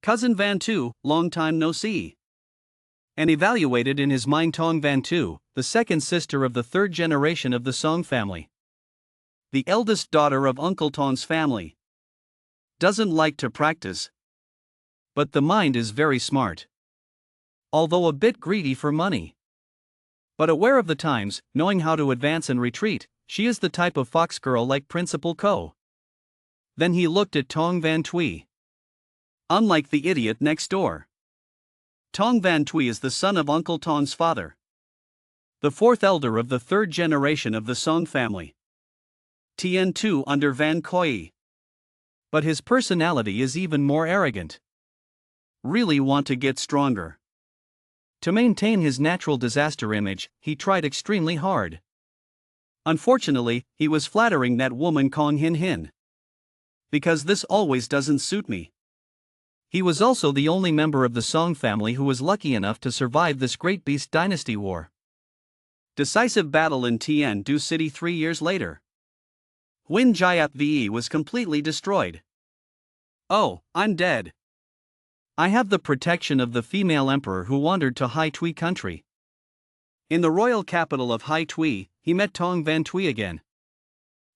Cousin Van Tu, long time no see. And evaluated in his mind Tong Van Tu, the second sister of the third generation of the Song family. The eldest daughter of Uncle Tong's family. Doesn't like to practice. But the mind is very smart. Although a bit greedy for money. But aware of the times, knowing how to advance and retreat, she is the type of fox girl like Principal Ko. Then he looked at Tong Van Tui. Unlike the idiot next door. Tong Van Tui is the son of Uncle Tong's father. The fourth elder of the third generation of the Song family. Tien Tu under Van Koi. But his personality is even more arrogant. Really want to get stronger. To maintain his natural disaster image, he tried extremely hard. Unfortunately, he was flattering that woman Kong Hin Hin. Because this always doesn't suit me. He was also the only member of the Song family who was lucky enough to survive this Great Beast Dynasty war. Decisive battle in Tien Du City 3 years later. Win Jiat VE was completely destroyed. Oh, I'm dead. I have the protection of the female emperor who wandered to Hai Tui country. In the royal capital of Hai Tui, he met Tong Van Tui again.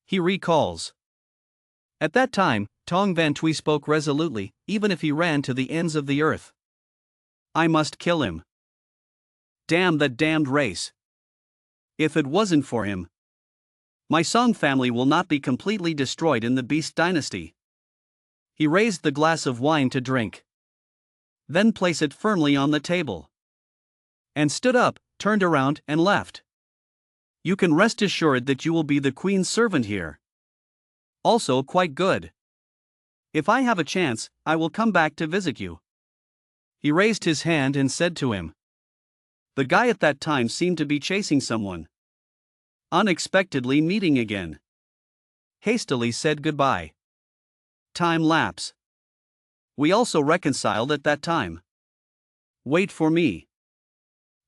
He recalls. At that time, Tong Van Tui spoke resolutely, even if he ran to the ends of the earth. I must kill him. Damn that damned race. If it wasn't for him, my Song family will not be completely destroyed in the Beast Dynasty. He raised the glass of wine to drink. Then place it firmly on the table. And stood up, turned around, and left. You can rest assured that you will be the queen's servant here. Also quite good. If I have a chance, I will come back to visit you. He raised his hand and said to him. The guy at that time seemed to be chasing someone. Unexpectedly meeting again. Hastily said goodbye. Time lapse. We also reconciled at that time. Wait for me.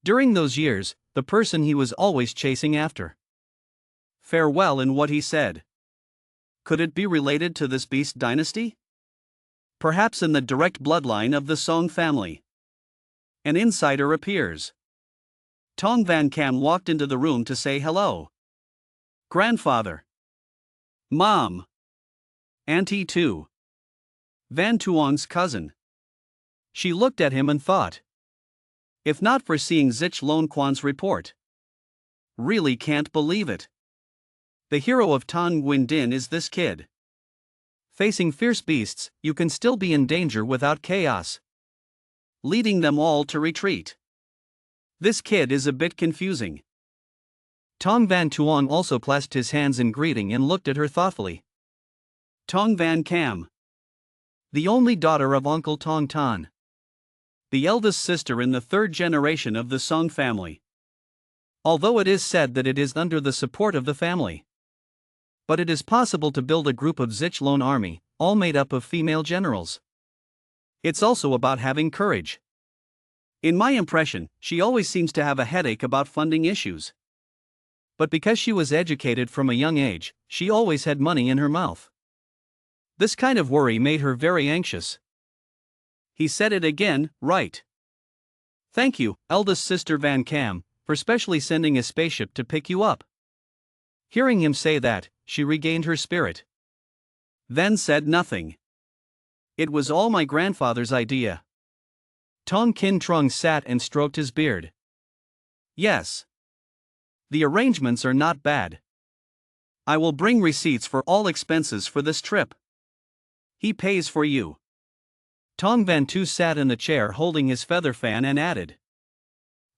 During those years, the person he was always chasing after. Farewell in what he said. Could it be related to this Beast Dynasty? Perhaps in the direct bloodline of the Song family. An insider appears. Tong Van Cam walked into the room to say hello. Grandfather. Mom. Auntie too. Van Tuong's cousin. She looked at him and thought. If not for seeing Zich Lon Quan's report. Really can't believe it. The hero of Tan Nguyen Din is this kid. Facing fierce beasts, you can still be in danger without chaos. Leading them all to retreat. This kid is a bit confusing. Tong Van Tuong also clasped his hands in greeting and looked at her thoughtfully. Tong Van Cam. The only daughter of Uncle Tong Tan. The eldest sister in the third generation of the Song family. Although it is said that it is under the support of the family. But it is possible to build a group of Zich Lon army, all made up of female generals. It's also about having courage. In my impression, she always seems to have a headache about funding issues. But because she was educated from a young age, she always had money in her mouth. This kind of worry made her very anxious. He said it again, right. Thank you, eldest sister Van Cam, for specially sending a spaceship to pick you up. Hearing him say that, she regained her spirit. Then said nothing. It was all my grandfather's idea. Tong Kin Trung sat and stroked his beard. Yes. The arrangements are not bad. I will bring receipts for all expenses for this trip. He pays for you. Tong Van Tu sat in the chair holding his feather fan and added.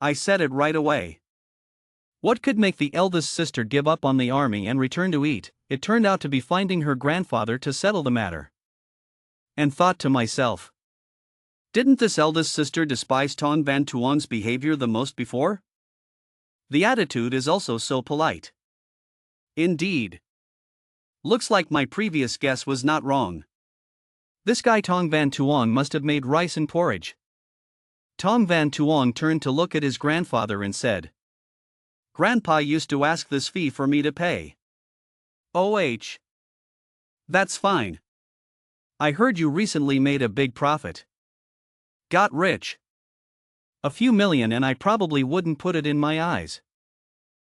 I said it right away. What could make the eldest sister give up on the army and return to eat? It turned out to be finding her grandfather to settle the matter. And thought to myself. Didn't this eldest sister despise Tong Van Tuong's behavior the most before? The attitude is also so polite. Indeed. Looks like my previous guess was not wrong. This guy Tong Van Tuong must have made rice and porridge. Tong Van Tuong turned to look at his grandfather and said. Grandpa used to ask this fee for me to pay. Oh. That's fine. I heard you recently made a big profit. Got rich. A few million and I probably wouldn't put it in my eyes.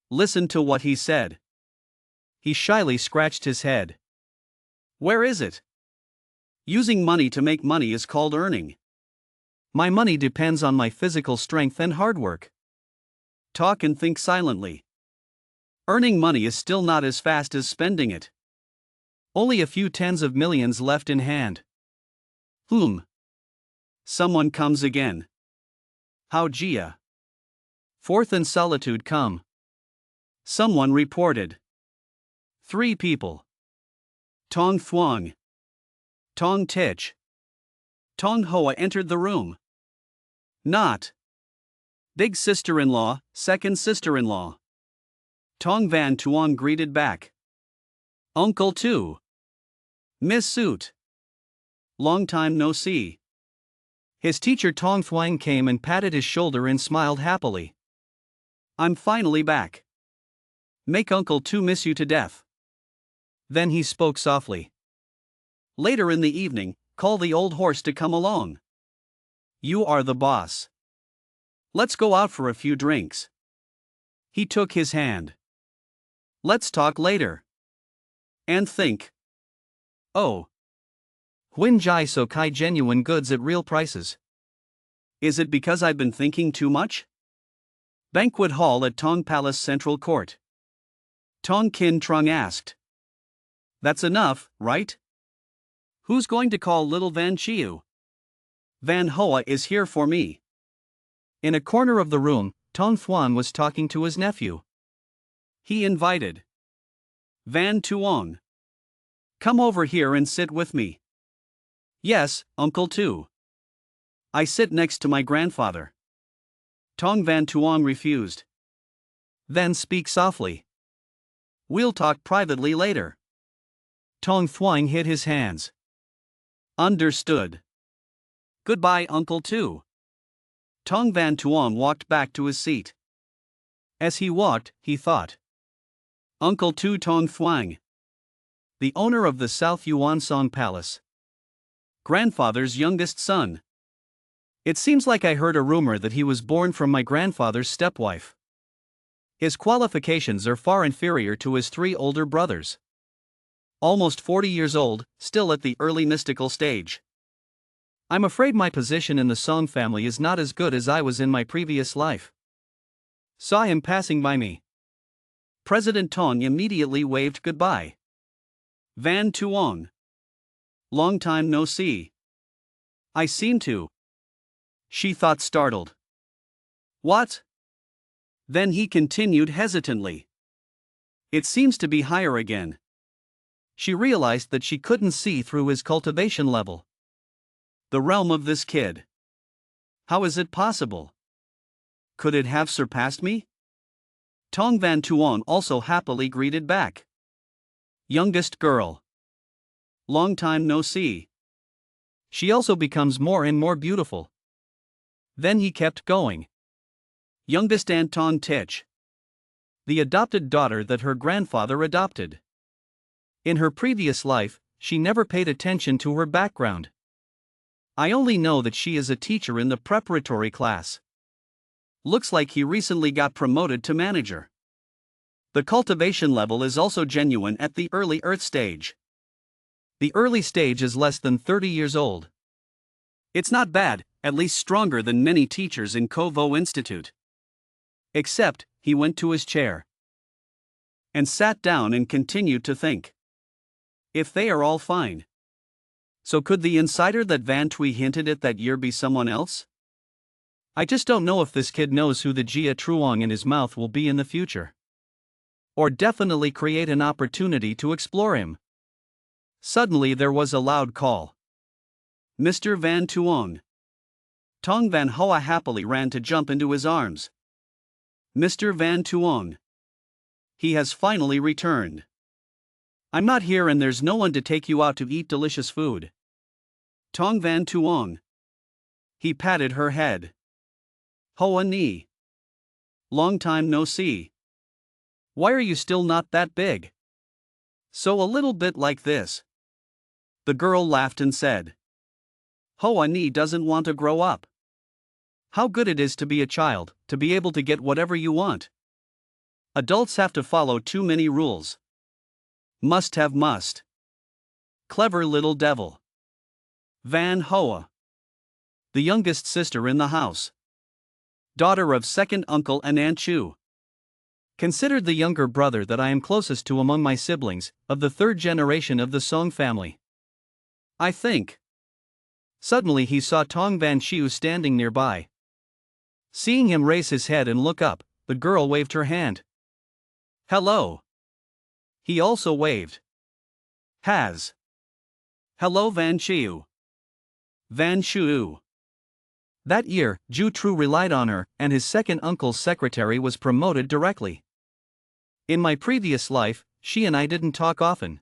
Listen to what he said. He shyly scratched his head. Where is it? Using money to make money is called earning. My money depends on my physical strength and hard work. Talk and think silently. Earning money is still not as fast as spending it. Only a few tens of millions left in hand. Someone comes again. How Jia. Fourth and solitude come. Someone reported. 3 people. Tong Thuong. Tong Tich. Tong Hoa entered the room. Not. Big sister-in-law, second sister-in-law. Tong Van Tuong greeted back. Uncle too. Miss Suit. Long time no see. His teacher Tong Thuong came and patted his shoulder and smiled happily. I'm finally back. Make Uncle Tu miss you to death. Then he spoke softly. Later in the evening, call the old horse to come along. You are the boss. Let's go out for a few drinks. He took his hand. Let's talk later. And think. Oh. Huin Jai So Kai genuine goods at real prices. Is it because I've been thinking too much? Banquet hall at Tong Palace Central Court. Tong Kin Trung asked. That's enough, right? Who's going to call little Van Chiu? Van Hoa is here for me. In a corner of the room, Tong Thuong was talking to his nephew. He invited. Van Tuong. Come over here and sit with me. Yes, Uncle Tu. I sit next to my grandfather. Tong Van Tuong refused. Then speak softly. We'll talk privately later. Tong Thuong hid his hands. Understood. Goodbye, Uncle Tu. Tong Van Tuong walked back to his seat. As he walked, he thought. Uncle Tu Tong Thuong. The owner of the South Yuan Song Palace. Grandfather's youngest son. It seems like I heard a rumor that he was born from my grandfather's stepwife. His qualifications are far inferior to his 3 older brothers. Almost 40 years old, still at the early mystical stage. I'm afraid my position in the Song family is not as good as I was in my previous life. Saw him passing by me. President Tong immediately waved goodbye. Van Tuong. Long time no see. I seem to. She thought startled. What? Then he continued hesitantly. It seems to be higher again. She realized that she couldn't see through his cultivation level. The realm of this kid. How is it possible? Could it have surpassed me? Tong Van Tuong also happily greeted back. Youngest girl. Long time no see. She also becomes more and more beautiful. Then he kept going. Youngest Anton Titch. The adopted daughter that her grandfather adopted. In her previous life, she never paid attention to her background. I only know that she is a teacher in the preparatory class. Looks like he recently got promoted to manager. The cultivation level is also genuine at the early Earth stage. The early stage is less than 30 years old. It's not bad, at least stronger than many teachers in Kovo Institute. Except, he went to his chair and sat down and continued to think. If they are all fine. So could the insider that Van Tui hinted at that year be someone else? I just don't know if this kid knows who the Jia Truong in his mouth will be in the future. Or definitely create an opportunity to explore him. Suddenly there was a loud call. Mr. Van Tuong. Tong Van Hoa happily ran to jump into his arms. Mr. Van Tuong. He has finally returned. I'm not here and there's no one to take you out to eat delicious food. Tong Van Tuong. He patted her head. Hoa ni. Long time no see. Why are you still not that big? So a little bit like this. The girl laughed and said. Hoa ni doesn't want to grow up. How good it is to be a child, to be able to get whatever you want. Adults have to follow too many rules. Must have must. Clever little devil. Van Hoa. The youngest sister in the house. Daughter of second uncle and Aunt Chu. Considered the younger brother that I am closest to among my siblings, of the third generation of the Song family. I think. Suddenly he saw Tong Van Chiu standing nearby. Seeing him raise his head and look up, the girl waved her hand. Hello. He also waved. Has. Hello Van Chiu. Van Chiu. That year, Ju Tru relied on her, and his second uncle's secretary was promoted directly. In my previous life, she and I didn't talk often.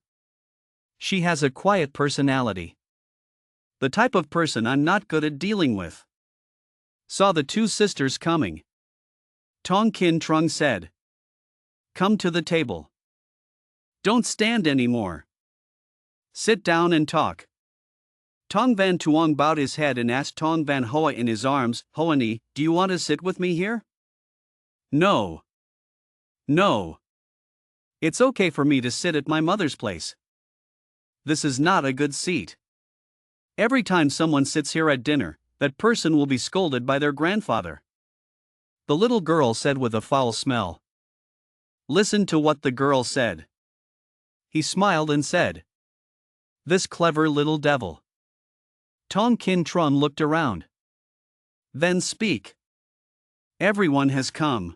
She has a quiet personality. The type of person I'm not good at dealing with. Saw the two sisters coming. Tong Kin Trung said. Come to the table. Don't stand anymore. Sit down and talk. Tong Van Tuong bowed his head and asked Tong Van Hoa in his arms, Hoani, do you want to sit with me here? No. No. It's okay for me to sit at my mother's place. This is not a good seat. Every time someone sits here at dinner, that person will be scolded by their grandfather. The little girl said with a foul smell. Listen to what the girl said. He smiled and said. This clever little devil. Tong Kin Trung looked around. Then speak. Everyone has come.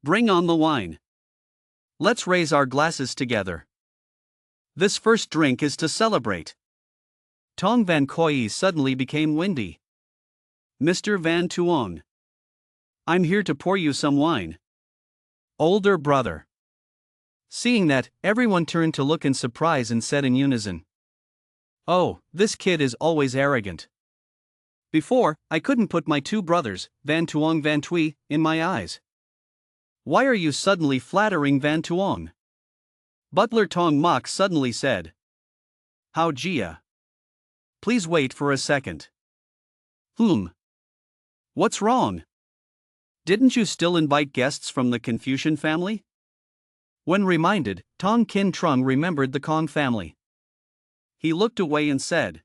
Bring on the wine. Let's raise our glasses together. This first drink is to celebrate. Tong Van Koi suddenly became windy. Mr. Van Tuong. I'm here to pour you some wine. Older brother. Seeing that, everyone turned to look in surprise and said in unison. Oh, this kid is always arrogant. Before, I couldn't put my two brothers, Van Tuong Van Tui, in my eyes. Why are you suddenly flattering Van Tuong? Butler Tong Mok suddenly said. How Jia? Please wait for a second. What's wrong? Didn't you still invite guests from the Confucian family? When reminded, Tong Kin Trung remembered the Kong family. He looked away and said.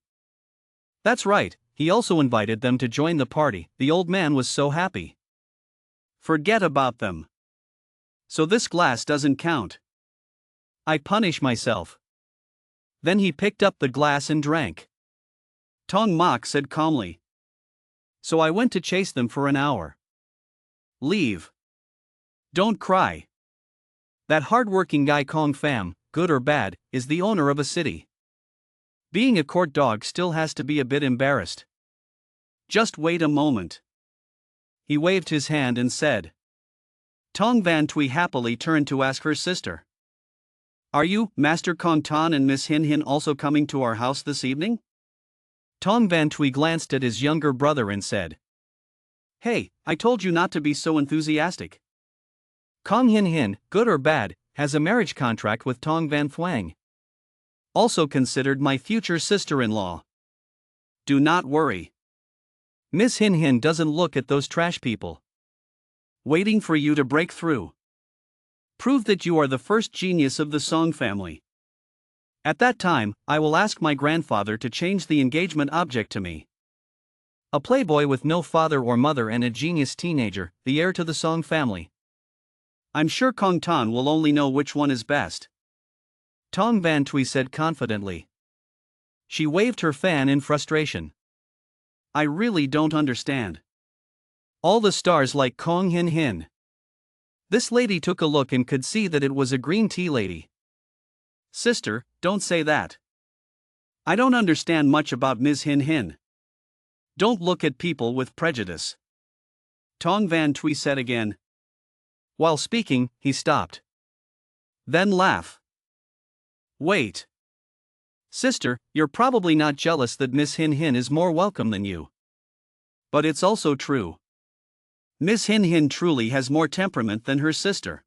That's right, he also invited them to join the party. The old man was so happy. Forget about them. So this glass doesn't count. I punish myself. Then he picked up the glass and drank. Tong Mok said calmly. So I went to chase them for an hour. Leave. Don't cry. That hard-working guy Kong Pham, good or bad, is the owner of a city. Being a court dog still has to be a bit embarrassed. Just wait a moment. He waved his hand and said. Tong Van Tui happily turned to ask her sister. Are you, Master Kong Tan and Miss Hin Hin also coming to our house this evening? Tong Van Tui glanced at his younger brother and said, "Hey, I told you not to be so enthusiastic." Kong Hin Hin, good or bad, has a marriage contract with Tong Van Thuang. Also considered my future sister-in-law. Do not worry. Miss Hin Hin doesn't look at those trash people. Waiting for you to break through. Prove that you are the first genius of the Song family. At that time, I will ask my grandfather to change the engagement object to me. A playboy with no father or mother and a genius teenager, the heir to the Song family. I'm sure Kong Tan will only know which one is best. Tong Van Tui said confidently. She waved her fan in frustration. I really don't understand. All the stars like Kong Hin Hin. This lady took a look and could see that it was a green tea lady. Sister, don't say that. I don't understand much about Ms. Hin Hin. Don't look at people with prejudice. Tong Van Tui said again. While speaking, he stopped. Then laugh. Wait. Sister, you're probably not jealous that Miss Hin Hin is more welcome than you. But it's also true. Miss Hin Hin truly has more temperament than her sister.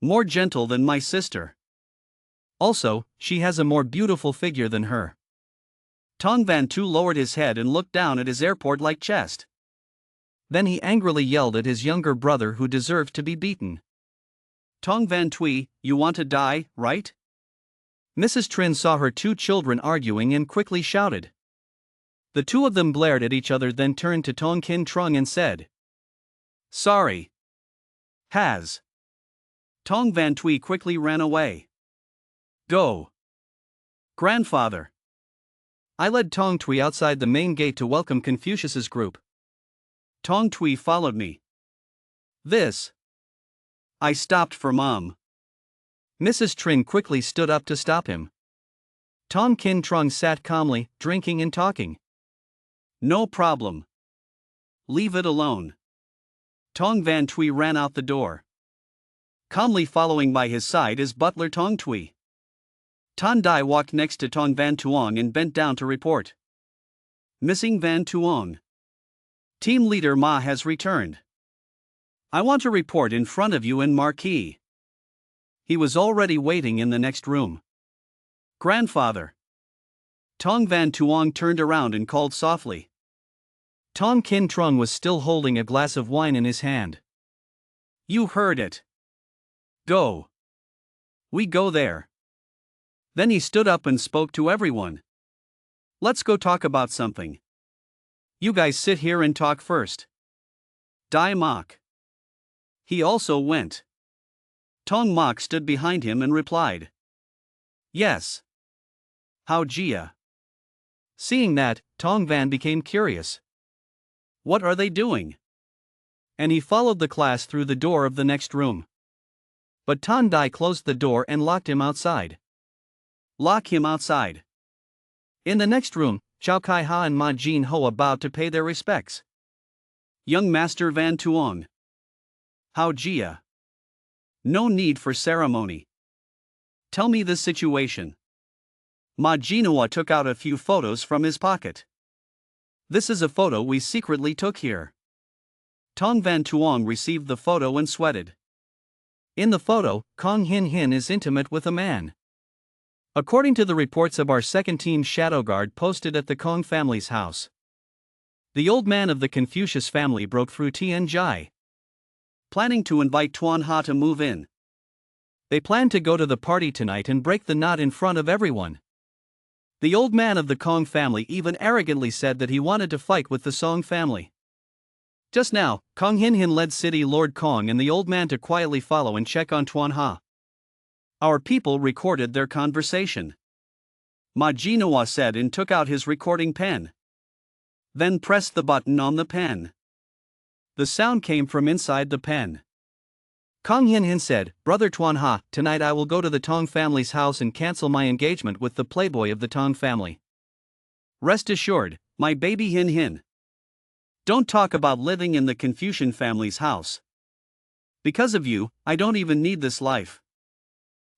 More gentle than my sister. Also, she has a more beautiful figure than her. Tong Van Tui lowered his head and looked down at his airport-like chest. Then he angrily yelled at his younger brother who deserved to be beaten. Tong Van Tui, you want to die, right? Mrs. Trin saw her two children arguing and quickly shouted. The two of them glared at each other, then turned to Tong Kin Trung and said, Sorry. Has. Tong Van Tui quickly ran away. Go. Grandfather. I led Tong Tui outside the main gate to welcome Confucius's group. Tong Tui followed me. This. I stopped for Mom. Mrs. Trin quickly stood up to stop him. Tong Kin Trung sat calmly, drinking and talking. No problem. Leave it alone. Tong Van Tui ran out the door. Calmly following by his side is butler Tong Tui. Tan Dai walked next to Tong Van Tuong and bent down to report. Missing Van Tuong. Team leader Ma has returned. I want to report in front of you in Marquee. He was already waiting in the next room. Grandfather. Tong Van Tuong turned around and called softly. Tong Kin Trung was still holding a glass of wine in his hand. You heard it. Go. We go there. Then he stood up and spoke to everyone. Let's go talk about something. You guys sit here and talk first. Dai Mok. He also went. Tong Mok stood behind him and replied. Yes. How Jia? Seeing that, Tong Van became curious. What are they doing? And he followed the class through the door of the next room. But Tan Dai closed the door and locked him outside. Lock him outside. In the next room, Chow Kai Ha and Ma Jin Hoa bowed to pay their respects. Young Master Van Tuong. How Jia? No need for ceremony. Tell me the situation. Ma Jinhua took out a few photos from his pocket. This is a photo we secretly took here. Tong Van Tuong received the photo and sweated. In the photo, Kong Hin Hin is intimate with a man. According to the reports of our second team shadow guard posted at the Kong family's house, the old man of the Confucius family broke through Tian Jai, planning to invite Tuan Ha to move in. They planned to go to the party tonight and break the knot in front of everyone. The old man of the Kong family even arrogantly said that he wanted to fight with the Song family. Just now, Kong Hin Hin led City Lord Kong and the old man to quietly follow and check on Tuan Ha. Our people recorded their conversation. Ma Jinhua said and took out his recording pen. Then pressed the button on the pen. The sound came from inside the pen. Kong Hin Hin said, Brother Tuan Ha, tonight I will go to the Tong family's house and cancel my engagement with the playboy of the Tong family. Rest assured, my baby Hin Hin. Don't talk about living in the Confucian family's house. Because of you, I don't even need this life.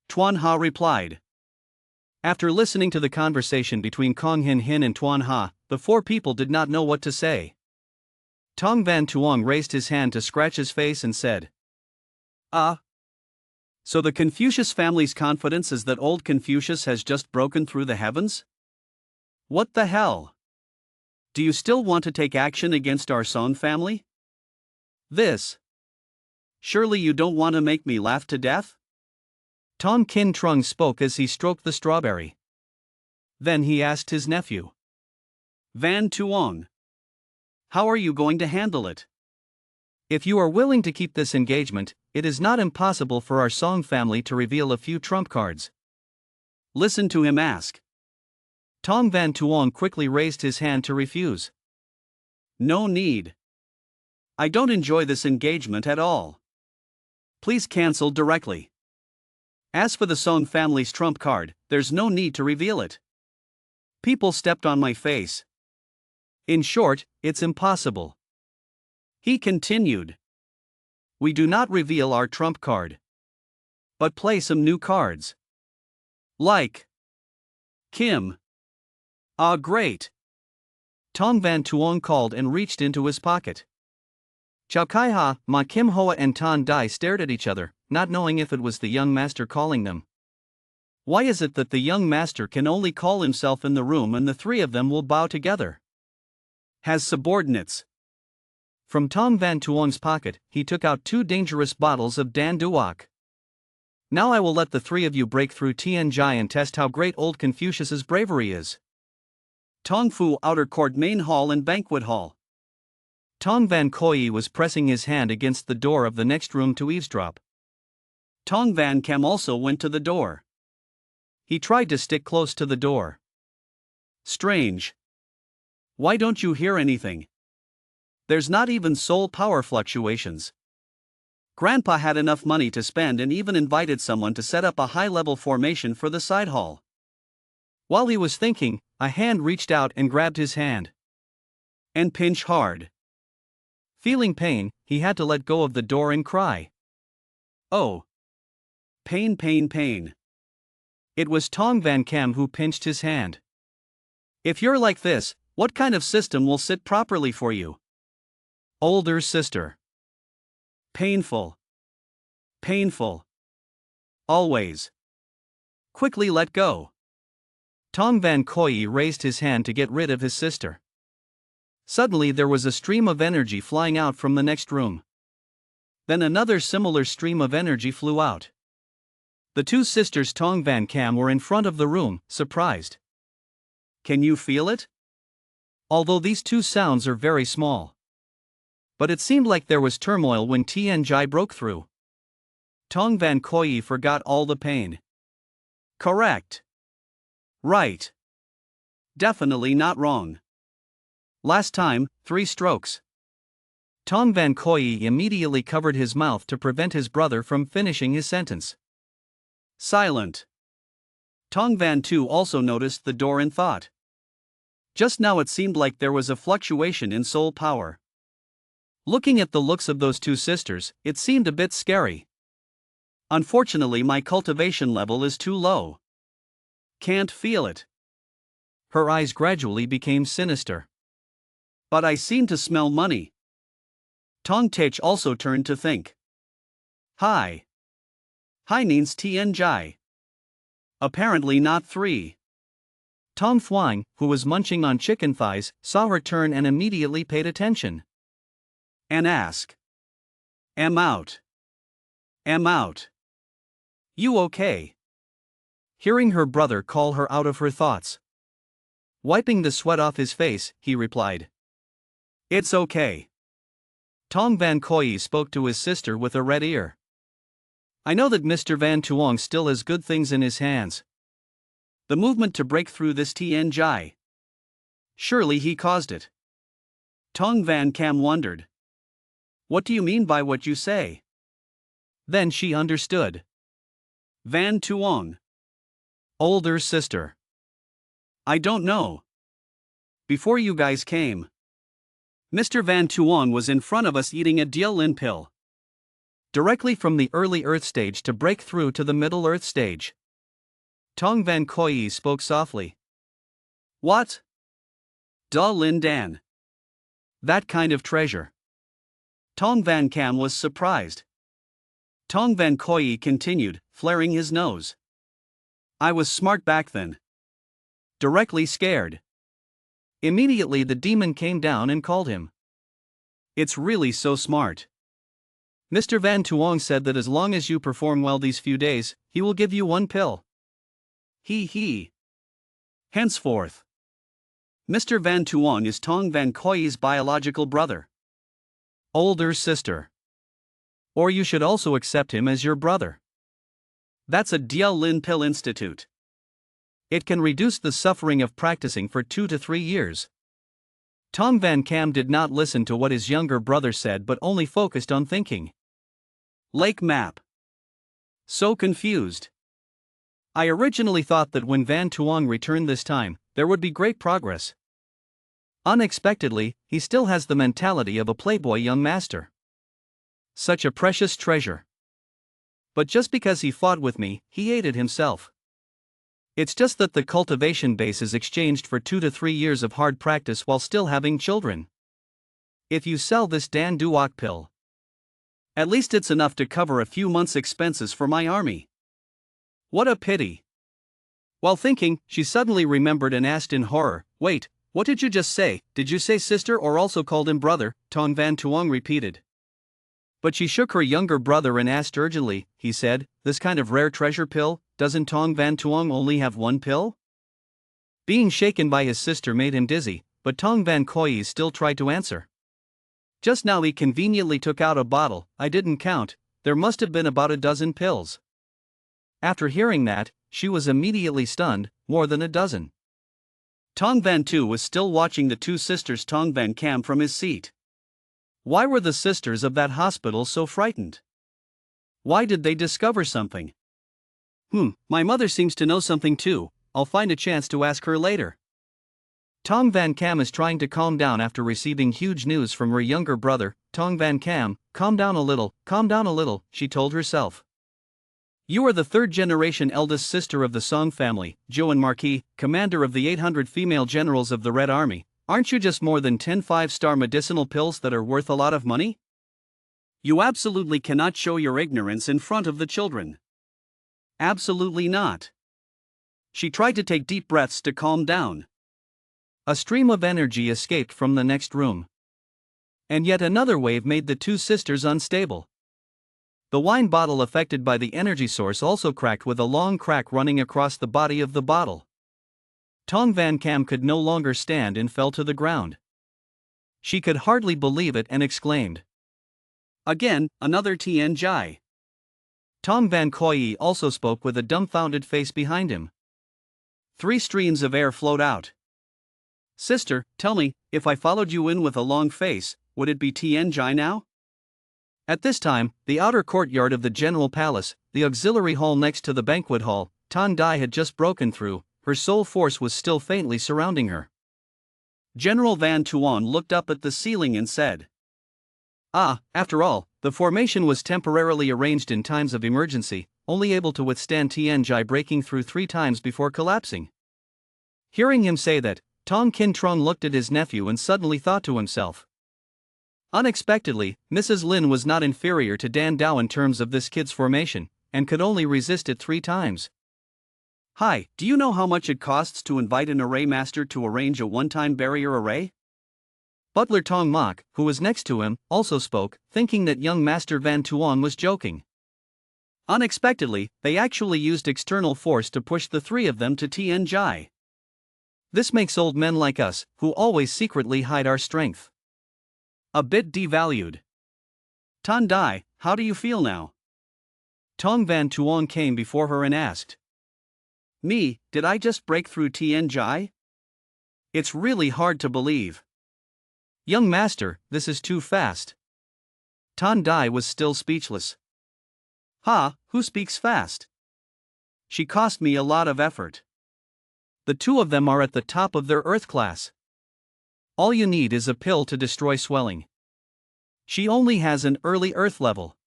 Tuan Ha replied. After listening to the conversation between Kong Hin Hin and Tuan Ha, the four people did not know what to say. Tong Van Tuong raised his hand to scratch his face and said, "Ah. So the Confucius family's confidence is that old Confucius has just broken through the heavens? What the hell? Do you still want to take action against our Song family? Surely you don't want to make me laugh to death?" Tong Kin Trung spoke as he stroked the strawberry. Then he asked his nephew, "Van Tuong, how are you going to handle it? If you are willing to keep this engagement, it is not impossible for our Song family to reveal a few trump cards." Listen to him ask. Tong Van Tuong quickly raised his hand to refuse. "No need. I don't enjoy this engagement at all. Please cancel directly. As for the Song family's trump card, there's no need to reveal it. People stepped on my face. In short, it's impossible." He continued. "We do not reveal our trump card, but play some new cards. Like Kim." "Ah, great." Tong Van Tuong called and reached into his pocket. Chow Kai Ha, Ma Kim Hoa and Tan Dai stared at each other, not knowing if it was the young master calling them. Why is it that the young master can only call himself in the room and the three of them will bow together? Has subordinates. From Tong Van Tuong's pocket, he took out 2 dangerous bottles of Dan Duok. "Now I will let the three of you break through Tian Jai and test how great old Confucius's bravery is." Tong Fu Outer Court Main Hall and Banquet Hall. Tong Van Koi was pressing his hand against the door of the next room to eavesdrop. Tong Van Kam also went to the door. He tried to stick close to the door. "Strange. Why don't you hear anything? There's not even soul power fluctuations. Grandpa had enough money to spend and even invited someone to set up a high-level formation for the side hall." While he was thinking, a hand reached out and grabbed his hand. And pinch hard. Feeling pain, he had to let go of the door and cry. "Oh. Pain, pain, pain." It was Tong Van Kam who pinched his hand. "If you're like this, what kind of system will sit properly for you?" Older sister. "Painful. Painful. Always. Quickly let go." Tong Van Koi raised his hand to get rid of his sister. Suddenly there was a stream of energy flying out from the next room. Then another similar stream of energy flew out. The 2 sisters Tong Van Kam were in front of the room, surprised. "Can you feel it?" Although these 2 sounds are very small. But it seemed like there was turmoil when Tian Jai broke through. Tong Van Koi forgot all the pain. "Correct. Right. Definitely not wrong. Last time, 3 strokes." Tong Van Koi immediately covered his mouth to prevent his brother from finishing his sentence. Silent. Tong Van Tu also noticed the door and thought. Just now it seemed like there was a fluctuation in soul power. Looking at the looks of those 2 sisters, it seemed a bit scary. "Unfortunately, my cultivation level is too low. Can't feel it." Her eyes gradually became sinister. "But I seem to smell money." Tong Tech also turned to think. Hi means Tian Jai. Apparently not 3. Tong Thuang, who was munching on chicken thighs, saw her turn and immediately paid attention. And asked. Am out. You okay?" Hearing her brother call her out of her thoughts. Wiping the sweat off his face, he replied. "It's okay." Tong Van Koi spoke to his sister with a red ear. "I know that Mr. Van Tuong still has good things in his hands. The movement to break through this Tian Jai. Surely he caused it." Tong Van Kam wondered. "What do you mean by what you say?" Then she understood. Van Tuong. Older sister. "I don't know. Before you guys came, Mr. Van Tuong was in front of us eating a Diel Lin pill. Directly from the early Earth stage to break through to the middle Earth stage. Tong Van Koyi spoke softly. What? Da Lin Dan. That kind of treasure. Tong Van Cam was surprised. Tong Van Koyi continued, flaring his nose. I was smart back then. Directly scared. Immediately the demon came down and called him. It's really so smart. Mr. Van Tuong said that as long as you perform well these few days, he will give you one pill. He. Henceforth, Mr. Van Tuong is Tong Van Koyi's biological brother. Older sister. Or you should also accept him as your brother. That's a Dia Lin Pill Institute. It can reduce the suffering of practicing for 2 to 3 years. Tong Van Cam did not listen to what his younger brother said but only focused on thinking. Lake map. So confused. I originally thought that when Van Tuong returned this time, there would be great progress. Unexpectedly, he still has the mentality of a playboy young master. Such a precious treasure. But just because he fought with me, he ate it himself. It's just that the cultivation base is exchanged for 2 to 3 years of hard practice while still having children. If you sell this Dan Duok pill, at least it's enough to cover a few months' expenses for my army. What a pity. While thinking, she suddenly remembered and asked in horror, Wait, what did you just say? Did you say sister or also called him brother? Tong Van Tuong repeated. But she shook her younger brother and asked urgently, he said, this kind of rare treasure pill, doesn't Tong Van Tuong only have one pill? Being shaken by his sister made him dizzy, but Tong Van Koyi still tried to answer. Just now he conveniently took out a bottle, I didn't count, there must have been about a dozen pills. After hearing that, she was immediately stunned, more than a dozen. Tong Van Tu was still watching the two sisters Tong Van Cam from his seat. Why were the sisters of that hospital so frightened? Why did they discover something? My mother seems to know something too, I'll find a chance to ask her later. Tong Van Cam is trying to calm down after receiving huge news from her younger brother, Tong Van Cam, calm down a little, she told herself. You are the third-generation eldest sister of the Song family, Joan Marquis, commander of the 800 female generals of the Red Army. Aren't you just more than 10 5-star medicinal pills that are worth a lot of money? You absolutely cannot show your ignorance in front of the children. Absolutely not. She tried to take deep breaths to calm down. A stream of energy escaped from the next room. And yet another wave made the two sisters unstable. The wine bottle affected by the energy source also cracked with a long crack running across the body of the bottle. Tong Van Cam could no longer stand and fell to the ground. She could hardly believe it and exclaimed. Again, another Tien Jai. Tong Van Koyi also spoke with a dumbfounded face behind him. 3 streams of air flowed out. Sister, tell me, if I followed you in with a long face, would it be Tien Jai now? At this time, the outer courtyard of the General Palace, the auxiliary hall next to the banquet hall, Tan Dai had just broken through, her sole force was still faintly surrounding her. General Van Tuan looked up at the ceiling and said, After all, the formation was temporarily arranged in times of emergency, only able to withstand Tien Jai breaking through 3 times before collapsing. Hearing him say that, Tong Kin Trung looked at his nephew and suddenly thought to himself. Unexpectedly, Mrs. Lin was not inferior to Dan Dao in terms of this kid's formation, and could only resist it 3 times. Hi, do you know how much it costs to invite an array master to arrange a one-time barrier array? Butler Tong Mok, who was next to him, also spoke, thinking that young Master Van Tuan was joking. Unexpectedly, they actually used external force to push the 3 of them to Tien Jai. This makes old men like us, who always secretly hide our strength, a bit devalued. Tan Dai, how do you feel now? Tong Van Tuong came before her and asked. Me, did I just break through Tien Jai? It's really hard to believe. Young master, this is too fast. Tan Dai was still speechless. Who speaks fast? She cost me a lot of effort. The 2 of them are at the top of their Earth class. All you need is a pill to destroy swelling. She only has an early Earth level.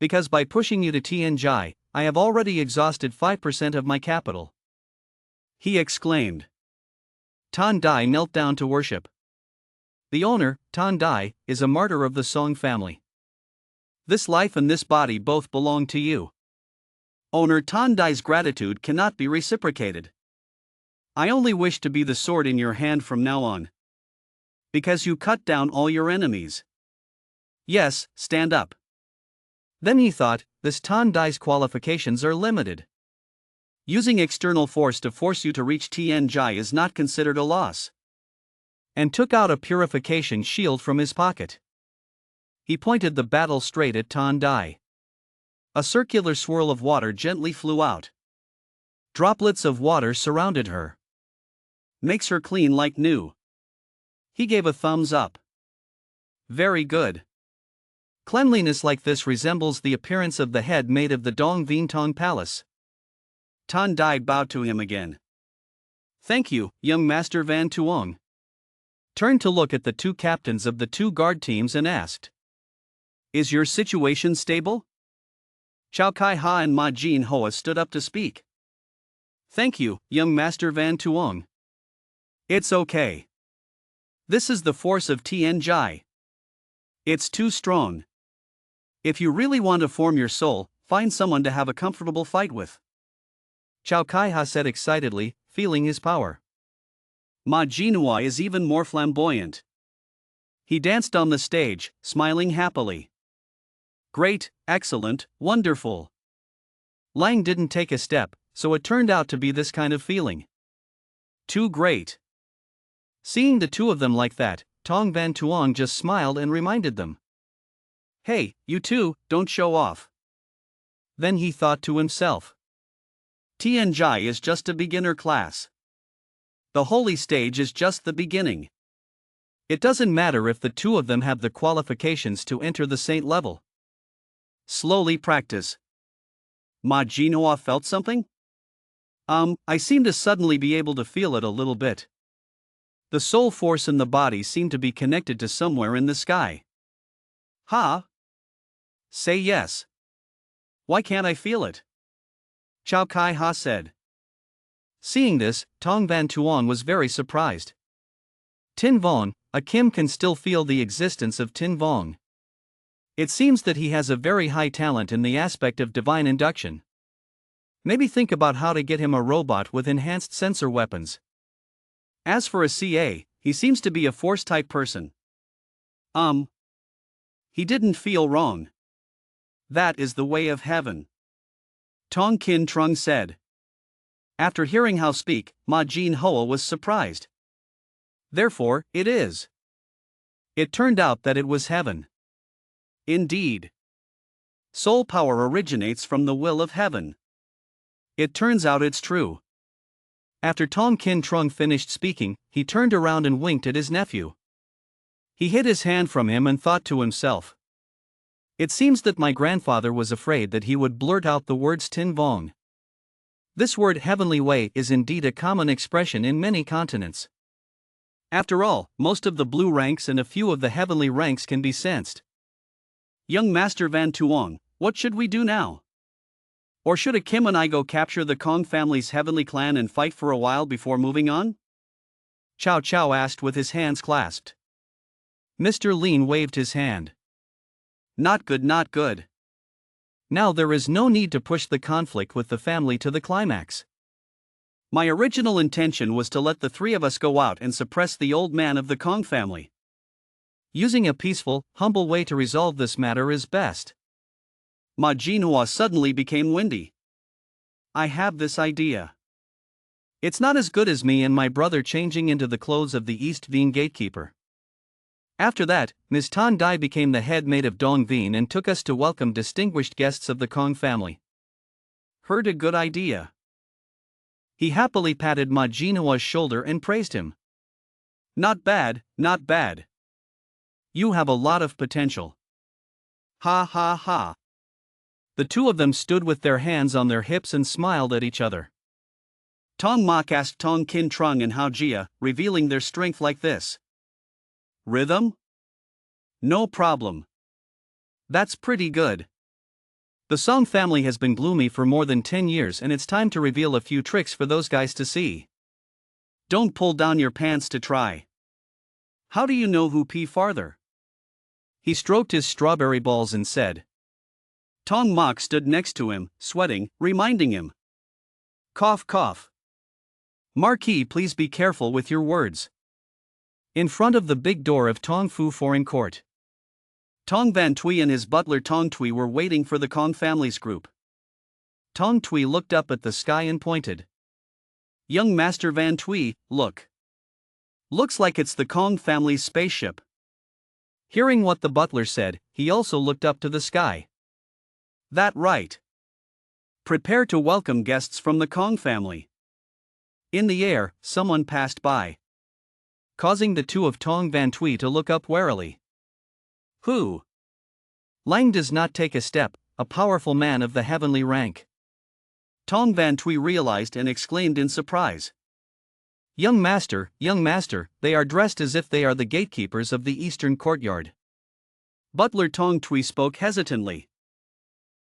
Because by pushing you to Tien Jai, I have already exhausted 5% of my capital," he exclaimed. Tan Dai knelt down to worship. The owner, Tan Dai, is a martyr of the Song family. This life and this body both belong to you. Owner Tan Dai's gratitude cannot be reciprocated. I only wish to be the sword in your hand from now on. Because you cut down all your enemies. Yes, stand up. Then he thought, this Tan Dai's qualifications are limited. Using external force to force you to reach Tien Jai is not considered a loss. And took out a purification shield from his pocket. He pointed the battle straight at Tan Dai. A circular swirl of water gently flew out. Droplets of water surrounded her. Makes her clean like new. He gave a thumbs up. Very good. Cleanliness like this resembles the appearance of the head made of the Dong Vien Tong Palace. Tan Dai bowed to him again. Thank you, young Master Van Tuong. Turned to look at the two captains of the two guard teams and asked, Is your situation stable? Chow Kai Ha and Ma Jin Hoa stood up to speak. Thank you, young Master Van Tuong. It's okay. This is the force of Tien Jai. It's too strong. If you really want to form your soul, find someone to have a comfortable fight with. Chow Kai Ha said excitedly, feeling his power. Ma Jinhua is even more flamboyant. He danced on the stage, smiling happily. Great, excellent, wonderful. Lang didn't take a step, so it turned out to be this kind of feeling. Too great. Seeing the two of them like that, Tong Van Tuong just smiled and reminded them. Hey, you two, don't show off. Then he thought to himself. Tien Jai is just a beginner class. The holy stage is just the beginning. It doesn't matter if the two of them have the qualifications to enter the saint level. Slowly practice. Ma Jinhua felt something? I seem to suddenly be able to feel it a little bit. The soul force in the body seemed to be connected to somewhere in the sky. Ha? Say yes. Why can't I feel it? Chow Kai Ha said. Seeing this, Tong Van Tuong was very surprised. Tin Vong, a Kim can still feel the existence of Tin Vong. It seems that he has a very high talent in the aspect of divine induction. Maybe think about how to get him a robot with enhanced sensor weapons. As for a CA, he seems to be a force-type person. He didn't feel wrong. That is the way of heaven. Tong Kin Trung said. After hearing how speak, Ma Jin Hoa was surprised. Therefore, it is. It turned out that it was heaven. Indeed. Soul power originates from the will of heaven. It turns out it's true. After Tong Kin Trung finished speaking, he turned around and winked at his nephew. He hid his hand from him and thought to himself. It seems that my grandfather was afraid that he would blurt out the words Tin Vong. This word heavenly way is indeed a common expression in many continents. After all, most of the blue ranks and a few of the heavenly ranks can be sensed. Young Master Van Tuong, what should we do now? Or should a Kim and I go capture the Kong family's heavenly clan and fight for a while before moving on? Chow Chow asked with his hands clasped. Mr. Lean waved his hand. Not good, not good. Now there is no need to push the conflict with the family to the climax. My original intention was to let the three of us go out and suppress the old man of the Kong family. Using a peaceful, humble way to resolve this matter is best. Ma Jinhua suddenly became windy. I have this idea. It's not as good as me and my brother changing into the clothes of the East Vien gatekeeper. After that, Ms. Tan Dai became the head maid of Dong Vien and took us to welcome distinguished guests of the Kong family. Heard a good idea. He happily patted Ma Jinhua's shoulder and praised him. Not bad, not bad. You have a lot of potential. Ha ha ha. The two of them stood with their hands on their hips and smiled at each other. Tong Mak asked Tong Kin Trung and Hao Jia, revealing their strength like this. Rhythm? No problem. That's pretty good. The Song family has been gloomy for more than 10 years and it's time to reveal a few tricks for those guys to see. Don't pull down your pants to try. How do you know who pee farther? He stroked his strawberry balls and said. Tong Mok stood next to him, sweating, reminding him. Cough cough. Marquis, please be careful with your words. In front of the big door of Tong Fu Foreign Court, Tong Van Tui and his butler Tong Tui were waiting for the Kong family's group. Tong Tui looked up at the sky and pointed. Young Master Van Tui, look. Looks like it's the Kong family's spaceship. Hearing what the butler said, he also looked up to the sky. That right. Prepare to welcome guests from the Kong family. In the air, someone passed by, causing the two of Tong Van Tui to look up warily. Who? Lang does not take a step, a powerful man of the heavenly rank. Tong Van Tui realized and exclaimed in surprise. Young master, they are dressed as if they are the gatekeepers of the eastern courtyard. Butler Tong Tui spoke hesitantly.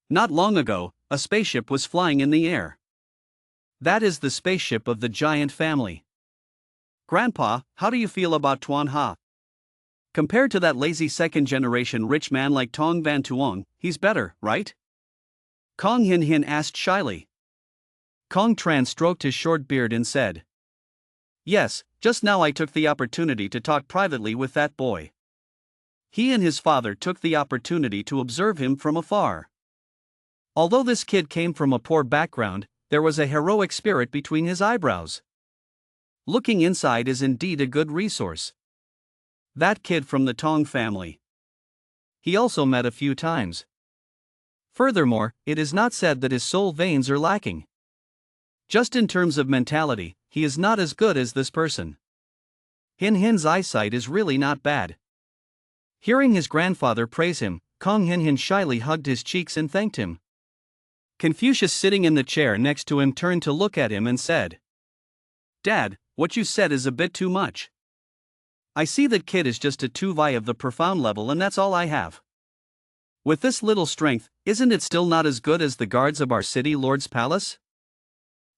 Not long ago, a spaceship was flying in the air. That is the spaceship of the giant family. Grandpa, how do you feel about Tuan Ha? Compared to that lazy second-generation rich man like Tong Van Tuong, he's better, right? Kong Hin Hin asked shyly. Kong Tran stroked his short beard and said. Yes, just now I took the opportunity to talk privately with that boy. He and his father took the opportunity to observe him from afar. Although this kid came from a poor background, there was a heroic spirit between his eyebrows. Looking inside is indeed a good resource. That kid from the Tong family. He also met a few times. Furthermore, it is not said that his soul veins are lacking. Just in terms of mentality, he is not as good as this person. Hin Hin's eyesight is really not bad. Hearing his grandfather praise him, Kong Hin Hin shyly hugged his cheeks and thanked him. Confucius sitting in the chair next to him turned to look at him and said. Dad, what you said is a bit too much. I see that kid is just a Tuvai of the profound level and that's all I have. With this little strength, isn't it still not as good as the guards of our city lord's palace?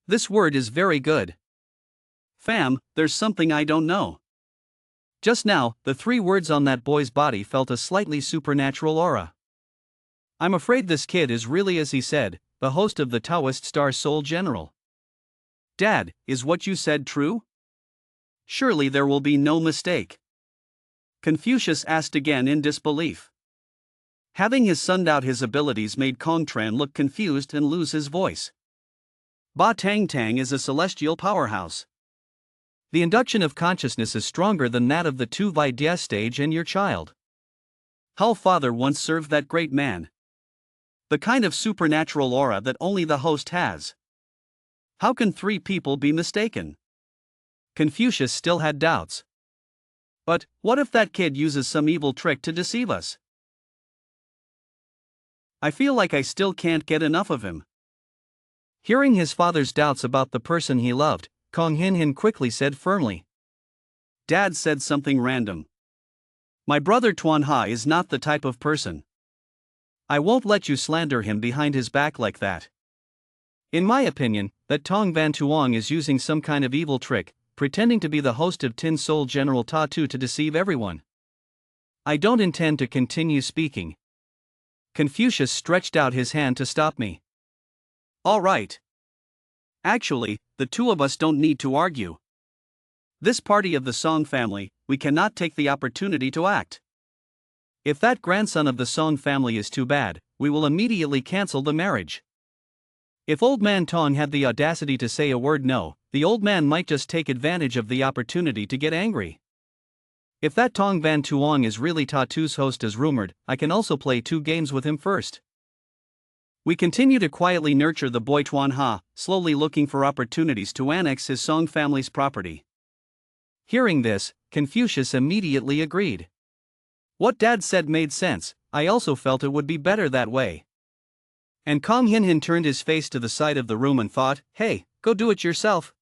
This word is very good. Fam, there's something I don't know. Just now, the 3 words on that boy's body felt a slightly supernatural aura. I'm afraid this kid is really, as he said, the host of the Taoist Star Soul General. Dad, is what you said true? Surely there will be no mistake. Confucius asked again in disbelief. Having his son doubt his abilities made Kong Tran look confused and lose his voice. Ba Tang Tang is a celestial powerhouse. The induction of consciousness is stronger than that of the Tu Vai Dia stage and your child. Hull father once served that great man. The kind of supernatural aura that only the host has. How can 3 people be mistaken? Confucius still had doubts. But, what if that kid uses some evil trick to deceive us? I feel like I still can't get enough of him. Hearing his father's doubts about the person he loved, Kong Hin Hin quickly said firmly. Dad said something random. My brother Tuan Ha is not the type of person. I won't let you slander him behind his back like that. In my opinion, that Tong Van Tuong is using some kind of evil trick, pretending to be the host of Tin Soul General Ta Tu to deceive everyone. I don't intend to continue speaking. Confucius stretched out his hand to stop me. All right. Actually, the 2 of us don't need to argue. This party of the Song family, we cannot take the opportunity to act. If that grandson of the Song family is too bad, we will immediately cancel the marriage. If Old Man Tong had the audacity to say a word no, the old man might just take advantage of the opportunity to get angry. If that Tong Van Tuong is really Tatu's host as rumored, I can also play 2 games with him first. We continue to quietly nurture the boy Tuan Ha, slowly looking for opportunities to annex his Song family's property. Hearing this, Confucius immediately agreed. What Dad said made sense, I also felt it would be better that way. And Kong Hin Hin turned his face to the side of the room and thought, hey, go do it yourself.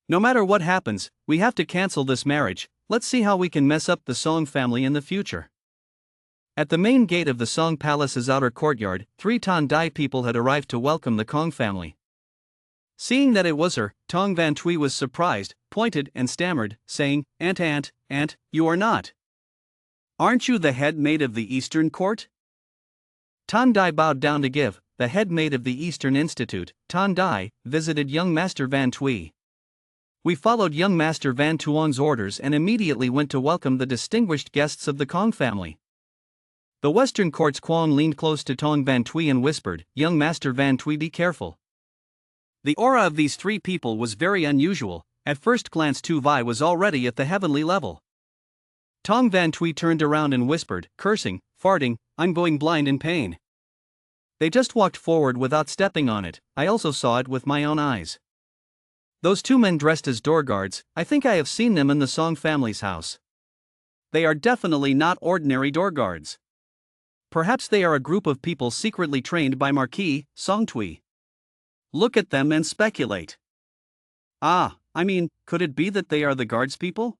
No matter what happens, we have to cancel this marriage, let's see how we can mess up the Song family in the future. At the main gate of the Song Palace's outer courtyard, 3 Ton Dai people had arrived to welcome the Kong family. Seeing that it was her, Tong Van Tui was surprised, pointed and stammered, saying, Aunt, you are not. Aren't you the head maid of the Eastern Court? Ton Dai bowed down to give. The head maid of the Eastern Institute, Ton Dai, visited young Master Van Tui. We followed young Master Van Tuong's orders and immediately went to welcome the distinguished guests of the Kong family. The Western Court's Kwon leaned close to Tong Van Tui and whispered, Young Master Van Tui, be careful. The aura of these 3 people was very unusual. At first glance Tu Vi was already at the heavenly level. Tong Van Tui turned around and whispered, cursing, farting, I'm going blind in pain. They just walked forward without stepping on it. I also saw it with my own eyes. Those 2 men dressed as door guards, I think I have seen them in the Song family's house. They are definitely not ordinary door guards. Perhaps they are a group of people secretly trained by Marquis Song Tui. Look at them and speculate. Could it be that they are the guards people?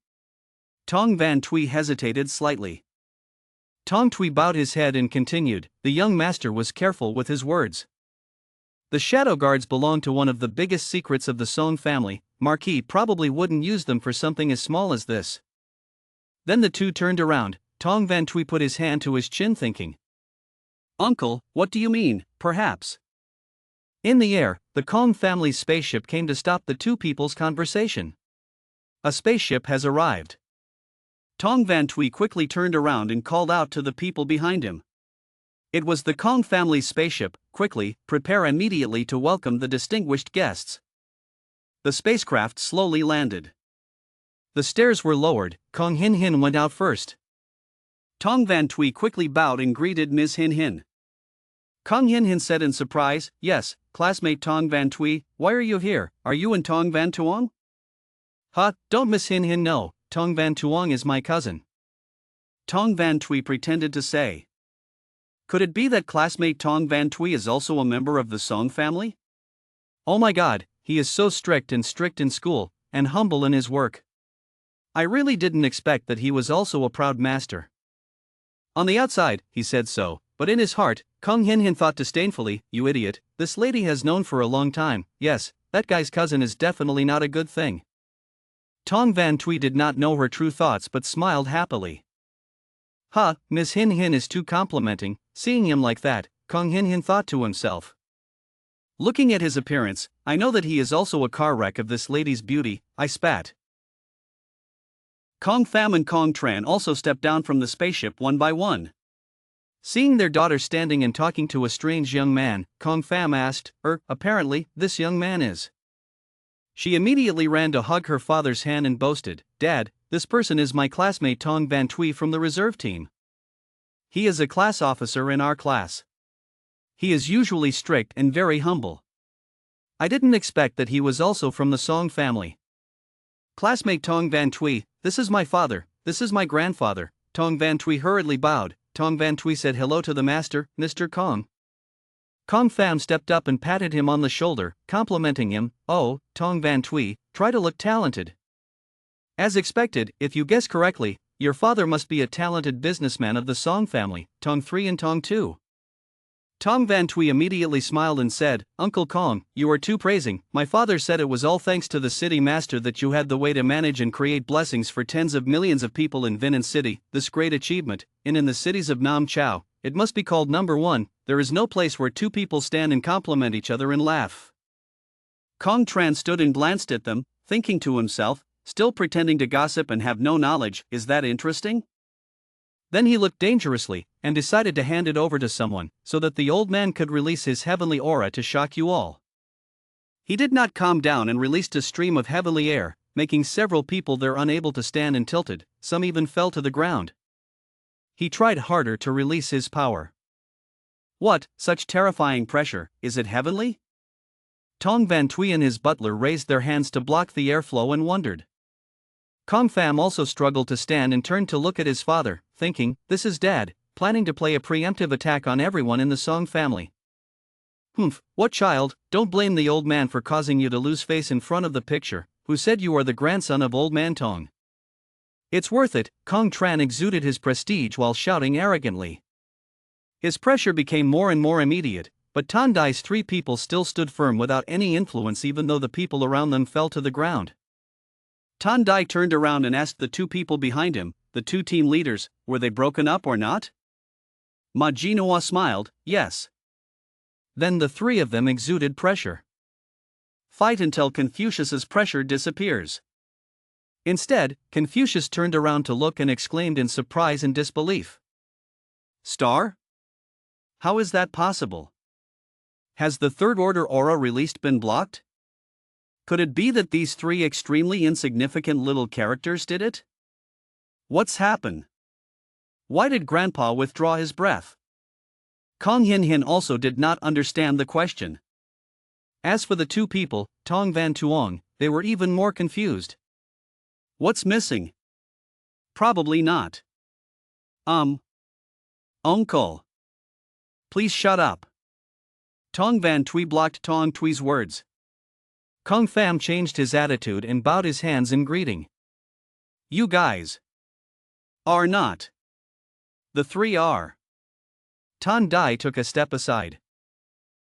Tong Van Tui hesitated slightly. Tong Tui bowed his head and continued, the young master was careful with his words. The shadow guards belong to one of the biggest secrets of the Song family. Marquis probably wouldn't use them for something as small as this. Then the 2 turned around. Tong Van Tui put his hand to his chin thinking. Uncle, what do you mean, perhaps? In the air, the Kong family's spaceship came to stop the 2 people's conversation. A spaceship has arrived. Tong Van Tui quickly turned around and called out to the people behind him. It was the Kong family's spaceship. Quickly, prepare immediately to welcome the distinguished guests. The spacecraft slowly landed. The stairs were lowered. Kong Hin Hin went out first. Tong Van Tui quickly bowed and greeted Ms. Hin Hin. Kong Hin Hin said in surprise, Yes, classmate Tong Van Tui, why are you here? Are you and Tong Van Tuong? Don't Miss Hin Hin know, Tong Van Tuong is my cousin. Tong Van Tui pretended to say. Could it be that classmate Tong Van Tui is also a member of the Song family? Oh my god, he is so strict in school, and humble in his work. I really didn't expect that he was also a proud master. On the outside, he said so, but in his heart, Kong Hin Hin thought disdainfully, you idiot, this lady has known for a long time, yes, that guy's cousin is definitely not a good thing. Tong Van Tui did not know her true thoughts but smiled happily. Miss Hin Hin is too complimenting. Seeing him like that, Kong Hin Hin thought to himself. Looking at his appearance, I know that he is also a car wreck of this lady's beauty, I spat. Kong Pham and Kong Tran also stepped down from the spaceship one by one. Seeing their daughter standing and talking to a strange young man, Kong Pham asked, apparently, this young man is. She immediately ran to hug her father's hand and boasted, Dad, this person is my classmate Tong Van Tui from the reserve team. He is a class officer in our class. He is usually strict and very humble. I didn't expect that he was also from the Song family. Classmate Tong Van Tui, this is my father, this is my grandfather. Tong Van Tui hurriedly bowed. Tong Van Tui said hello to the master, Mr. Kong. Kong Pham stepped up and patted him on the shoulder, complimenting him, oh, Tong Van Tui, try to look talented. As expected, if you guess correctly, your father must be a talented businessman of the Song family, Tong 3 and Tong 2. Tong Van Tui immediately smiled and said, Uncle Kong, you are too praising. My father said it was all thanks to the city master that you had the way to manage and create blessings for tens of millions of people in Vinan City. This great achievement, in the cities of Nam Chao, it must be called number one. There is no place where 2 people stand and compliment each other and laugh. Kong Tran stood and glanced at them, thinking to himself, still pretending to gossip and have no knowledge, is that interesting? Then he looked dangerously, and decided to hand it over to someone, so that the old man could release his heavenly aura to shock you all. He did not calm down and released a stream of heavenly air, making several people there unable to stand and tilted, some even fell to the ground. He tried harder to release his power. What, such terrifying pressure, is it heavenly? Tong Van Tui and his butler raised their hands to block the airflow and wondered. Kong Pham also struggled to stand and turned to look at his father, thinking, this is Dad, planning to play a preemptive attack on everyone in the Song family. What child, don't blame the old man for causing you to lose face in front of the picture, who said you are the grandson of old man Tong. It's worth it, Kong Tran exuded his prestige while shouting arrogantly. His pressure became more and more immediate, but Tandai's three people still stood firm without any influence even though the people around them fell to the ground. Tandai turned around and asked the two people behind him, the two team leaders, were they broken up or not? Manhwa smiled, yes. Then the three of them exuded pressure. Fight until Confucius's pressure disappears. Instead, Confucius turned around to look and exclaimed in surprise and disbelief. Star? How is that possible? Has the third order aura released been blocked? Could it be that these three extremely insignificant little characters did it? What's happened? Why did Grandpa withdraw his breath? Kong Hin Hin also did not understand the question. As for the two people, Tong Van Tuong, they were even more confused. What's missing? Probably not. Uncle. Please shut up. Tong Van Tui blocked Tong Tui's words. Kong Pham changed his attitude and bowed his hands in greeting. You guys are not. The three are. Tan Dai took a step aside.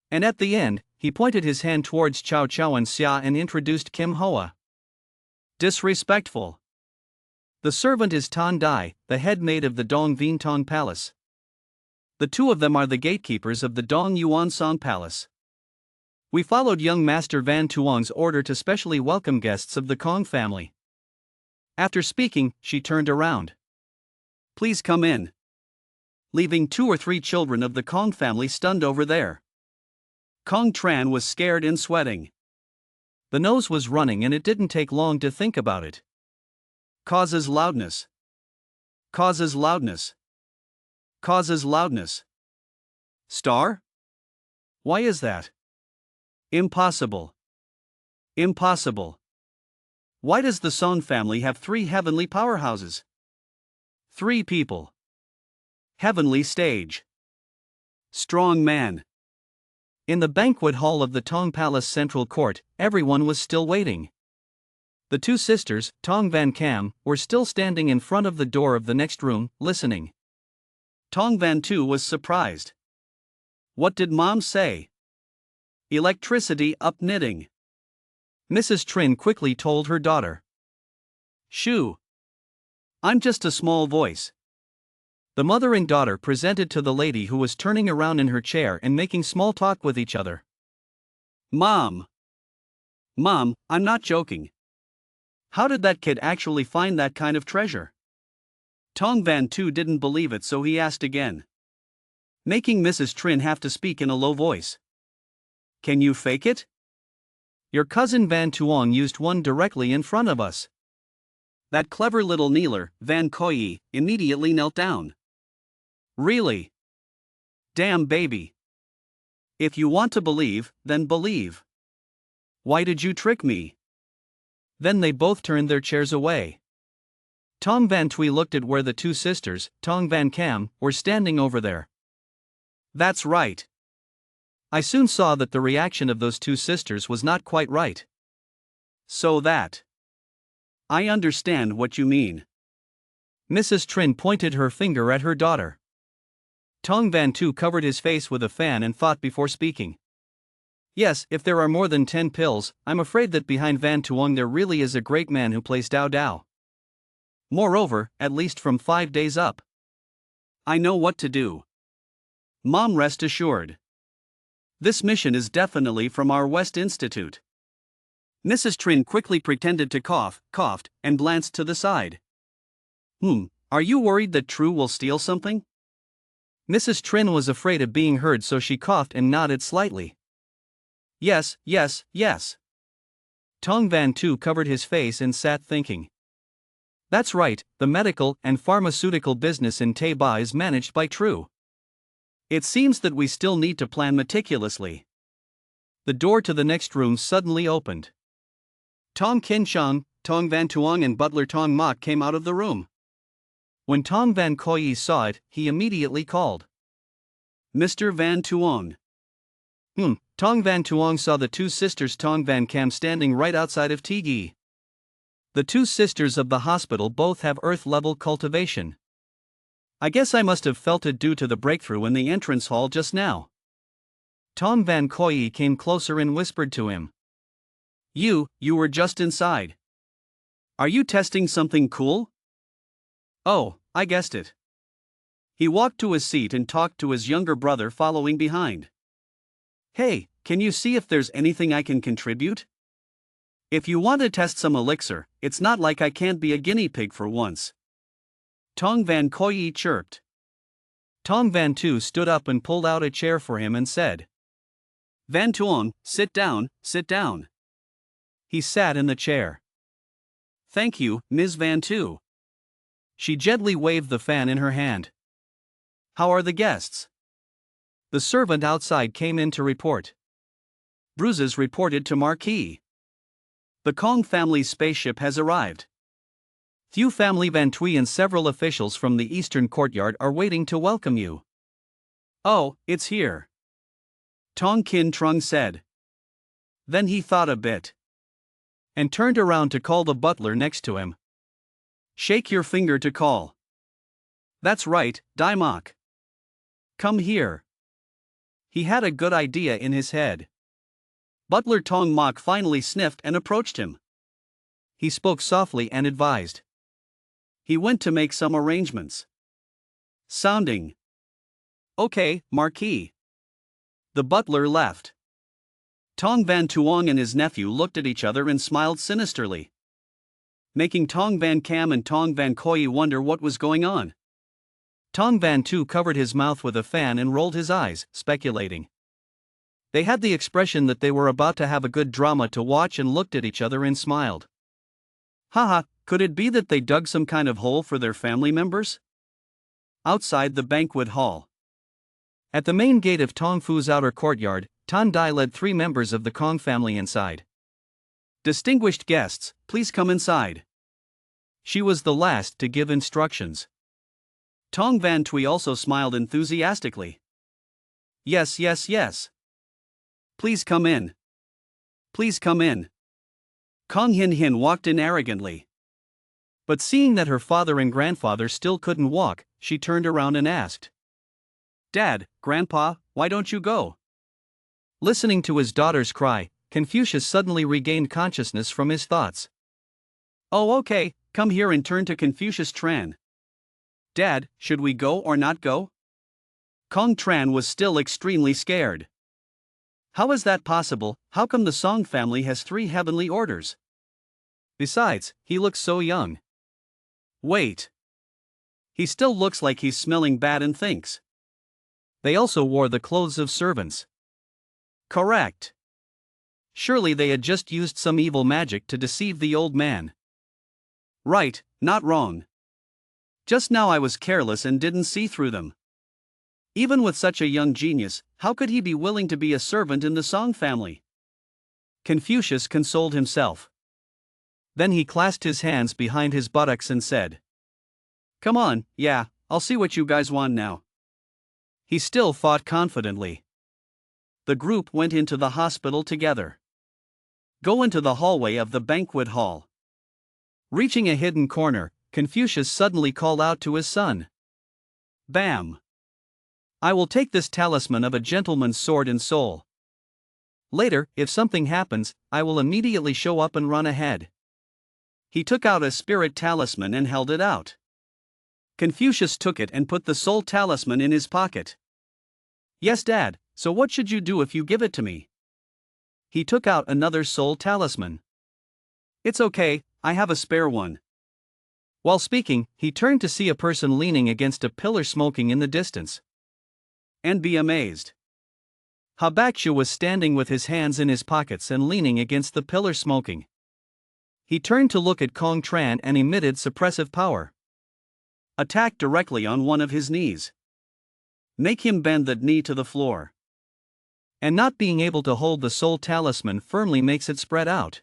And at the end, he pointed his hand towards Chow Chow and Xia and introduced Kim Hoa. Disrespectful. The servant is Tan Dai, the head maid of the Dong Vien Tong Palace. The two of them are the gatekeepers of the Dong Yuan Song Palace. We followed young Master Van Tuong's order to specially welcome guests of the Kong family. After speaking, she turned around. Please come in. Leaving 2 or 3 children of the Kong family stunned over there. Kong Tran was scared and sweating. The nose was running and it didn't take long to think about it. Causes loudness. Causes loudness. Causes loudness. Star? Why is that? Impossible. Impossible. Why does the Song family have 3 heavenly powerhouses? 3 people. Heavenly stage. Strong man. In the banquet hall of the Tong Palace Central Court, everyone was still waiting. The 2 sisters, Tong Van Cam, were still standing in front of the door of the next room, listening. Tong Van Tu was surprised. What did Mom say? Electricity up knitting. Mrs. Trin quickly told her daughter. Shoo. I'm just a small voice. The mother and daughter presented to the lady who was turning around in her chair and making small talk with each other. Mom, I'm not joking. How did that kid actually find that kind of treasure? Tong Van Tu didn't believe it, so he asked again, making Mrs. Trin have to speak in a low voice. Can you fake it? Your cousin Van Tuong used one directly in front of us. That clever little kneeler, Van Koi, immediately knelt down. Really? Damn baby. If you want to believe, then believe. Why did you trick me? Then they both turned their chairs away. Tong Van Tui looked at where the 2 sisters, Tong Van Cam, were standing over there. That's right. I soon saw that the reaction of those 2 sisters was not quite right. So that. I understand what you mean. Mrs. Trin pointed her finger at her daughter. Tong Van Tu covered his face with a fan and thought before speaking. Yes, if there are more than 10 pills, I'm afraid that behind Van Tuong there really is a great man who plays Dao Dao. Moreover, at least from 5 days up. I know what to do. Mom, rest assured. This mission is definitely from our West Institute. Mrs. Trin quickly pretended to coughed, and glanced to the side. Are you worried that True will steal something? Mrs. Trin was afraid of being heard, so she coughed and nodded slightly. Yes. Tong Van Tu covered his face and sat thinking. That's right, the medical and pharmaceutical business in Teba is managed by True. It seems that we still need to plan meticulously. The door to the next room suddenly opened. Tong Kin Chang, Tong Van Tuong and butler Tong Mok came out of the room. When Tong Van Koi saw it, he immediately called. Mr. Van Tuong. Tong Van Tuong saw the 2 sisters Tong Van Cam standing right outside of Tigi. The two sisters of the hospital both have Earth-level cultivation. I guess I must have felt it due to the breakthrough in the entrance hall just now. Tom Van Koyi came closer and whispered to him. You were just inside. Are you testing something cool? Oh, I guessed it. He walked to his seat and talked to his younger brother following behind. Hey, can you see if there's anything I can contribute? If you want to test some elixir, it's not like I can't be a guinea pig for once. Tong Van Koyi chirped. Tong Van Tu stood up and pulled out a chair for him and said, Van Tuong, sit down, sit down. He sat in the chair. Thank you, Ms. Van Tu. She gently waved the fan in her hand. How are the guests? The servant outside came in to report. Bruises reported to Marquis. The Kong family's spaceship has arrived. Thieu family Van Tui and several officials from the eastern courtyard are waiting to welcome you. Oh, it's here. Tong Kin Trung said. Then he thought a bit. And turned around to call the butler next to him. Shake your finger to call. That's right, Dai Mok. Come here. He had a good idea in his head. Butler Tong Mok finally sniffed and approached him. He spoke softly and advised. He went to make some arrangements. Sounding. Okay, Marquis. The butler left. Tong Van Tuong and his nephew looked at each other and smiled sinisterly, making Tong Van Cam and Tong Van Koyi wonder what was going on. Tong Van Tu covered his mouth with a fan and rolled his eyes, speculating. They had the expression that they were about to have a good drama to watch and looked at each other and smiled. Haha, could it be that they dug some kind of hole for their family members? Outside the banquet hall. At the main gate of Tong Fu's outer courtyard, Tan Dai led 3 members of the Kong family inside. Distinguished guests, please come inside. She was the last to give instructions. Tong Van Tui also smiled enthusiastically. Yes, yes, yes. Please come in. Please come in. Kong Hin Hin walked in arrogantly. But seeing that her father and grandfather still couldn't walk, she turned around and asked. Dad, Grandpa, why don't you go? Listening to his daughter's cry, Confucius suddenly regained consciousness from his thoughts. Oh okay, come here and turn to Confucius Tran. Dad, should we go or not go? Kong Tran was still extremely scared. How is that possible? How come the Song family has 3 heavenly orders? Besides, he looks so young. Wait. He still looks like he's smelling bad and thinks. They also wore the clothes of servants. Correct. Surely they had just used some evil magic to deceive the old man. Right, not wrong. Just now I was careless and didn't see through them. Even with such a young genius, how could he be willing to be a servant in the Song family? Confucius consoled himself. Then he clasped his hands behind his buttocks and said, Come on, yeah, I'll see what you guys want now. He still fought confidently. The group went into the hospital together. Go into the hallway of the banquet hall. Reaching a hidden corner, Confucius suddenly called out to his son. Bam! I will take this talisman of a gentleman's sword and soul. Later, if something happens, I will immediately show up and run ahead. He took out a spirit talisman and held it out. Confucius took it and put the soul talisman in his pocket. Yes, Dad, so what should you do if you give it to me? He took out another soul talisman. It's okay, I have a spare one. While speaking, he turned to see a person leaning against a pillar smoking in the distance. And be amazed. Habaksha was standing with his hands in his pockets and leaning against the pillar smoking. He turned to look at Kong Tran and emitted suppressive power. Attack directly on one of his knees. Make him bend that knee to the floor. And not being able to hold the soul talisman firmly makes it spread out.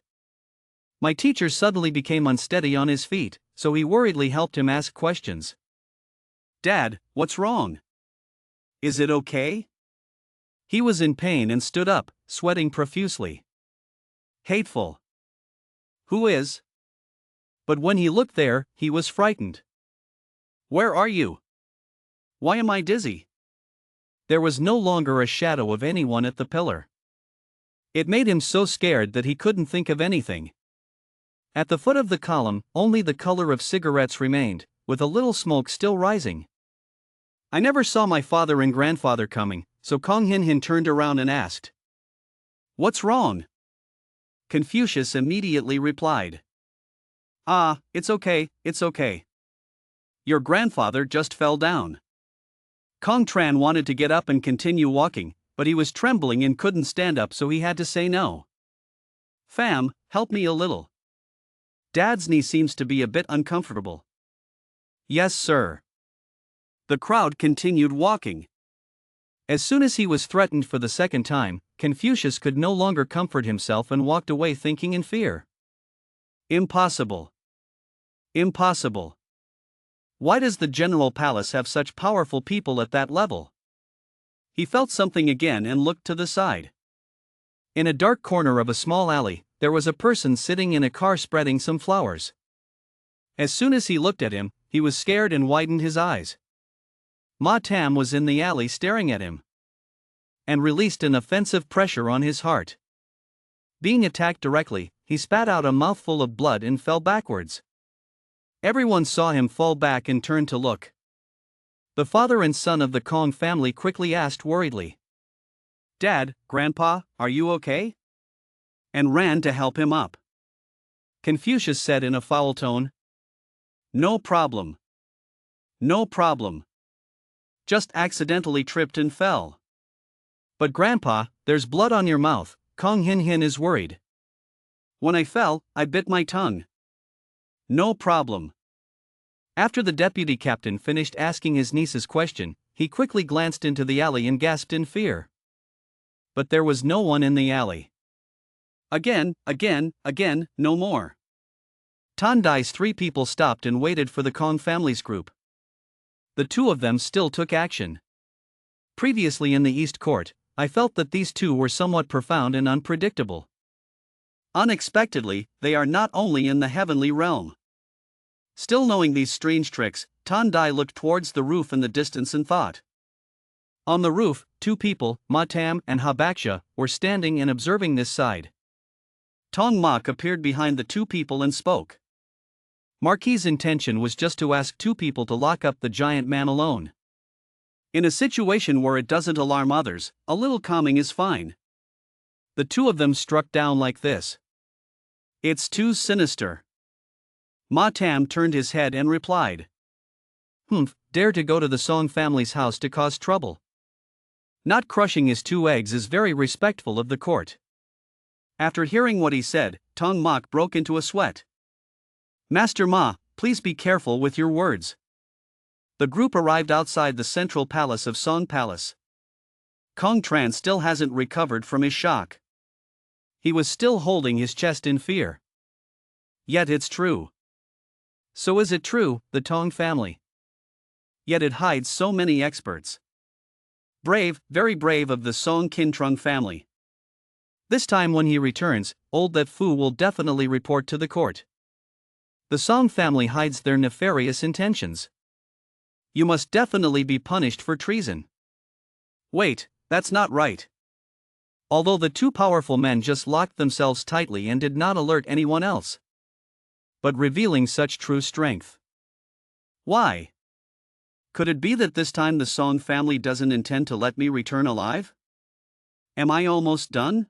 My teacher suddenly became unsteady on his feet, so he worriedly helped him ask questions. Dad, what's wrong? Is it okay? He was in pain and stood up, sweating profusely. Hateful. Who is? But when he looked there, he was frightened. Where are you? Why am I dizzy? There was no longer a shadow of anyone at the pillar. It made him so scared that he couldn't think of anything. At the foot of the column, only the color of cigarettes remained, with a little smoke still rising. I never saw my father and grandfather coming, so Kong Hin Hin turned around and asked, "What's wrong?" Confucius immediately replied, "Ah, it's okay, it's okay. Your grandfather just fell down." Kong Tran wanted to get up and continue walking, but he was trembling and couldn't stand up, so he had to say no. "Fam, help me a little. Dad's knee seems to be a bit uncomfortable." "Yes, sir." The crowd continued walking. As soon as he was threatened for the second time, Confucius could no longer comfort himself and walked away thinking in fear. Impossible. Impossible. Why does the General Palace have such powerful people at that level? He felt something again and looked to the side. In a dark corner of a small alley, there was a person sitting in a car spreading some flowers. As soon as he looked at him, he was scared and widened his eyes. Ma Tam was in the alley staring at him, and released an offensive pressure on his heart. Being attacked directly, he spat out a mouthful of blood and fell backwards. Everyone saw him fall back and turned to look. The father and son of the Kong family quickly asked worriedly, "Dad, Grandpa, are you okay?" and ran to help him up. Confucius said in a foul tone, "No problem. No problem. Just accidentally tripped and fell." "But Grandpa, there's blood on your mouth," Kong Hin Hin is worried. "When I fell, I bit my tongue." "No problem." After the deputy captain finished asking his niece's question, he quickly glanced into the alley and gasped in fear. But there was no one in the alley. Again, no more. Tandai's 3 people stopped and waited for the Kong family's group. The 2 of them still took action. Previously in the East Court, I felt that these 2 were somewhat profound and unpredictable. Unexpectedly, they are not only in the heavenly realm. Still knowing these strange tricks, Tandai looked towards the roof in the distance and thought. On the roof, 2 people, Ma Tam and Habaksha, were standing and observing this side. Tong Mak appeared behind the 2 people and spoke. Marquis's intention was just to ask 2 people to lock up the giant man alone. In a situation where it doesn't alarm others, a little calming is fine. The 2 of them struck down like this. It's too sinister. Ma Tam turned his head and replied. Dare to go to the Song family's house to cause trouble. Not crushing his 2 eggs is very respectful of the court. After hearing what he said, Tong Mak broke into a sweat. Master Ma, please be careful with your words. The group arrived outside the central palace of Song Palace. Kong Tran still hasn't recovered from his shock. He was still holding his chest in fear. Yet it's true. So is it true, the Tong family? Yet it hides so many experts. Brave, very brave of the Song Kintrung family. This time when he returns, old that Fu will definitely report to the court. The Song family hides their nefarious intentions. You must definitely be punished for treason. Wait, that's not right. Although the 2 powerful men just locked themselves tightly and did not alert anyone else. But revealing such true strength. Why? Could it be that this time the Song family doesn't intend to let me return alive? Am I almost done?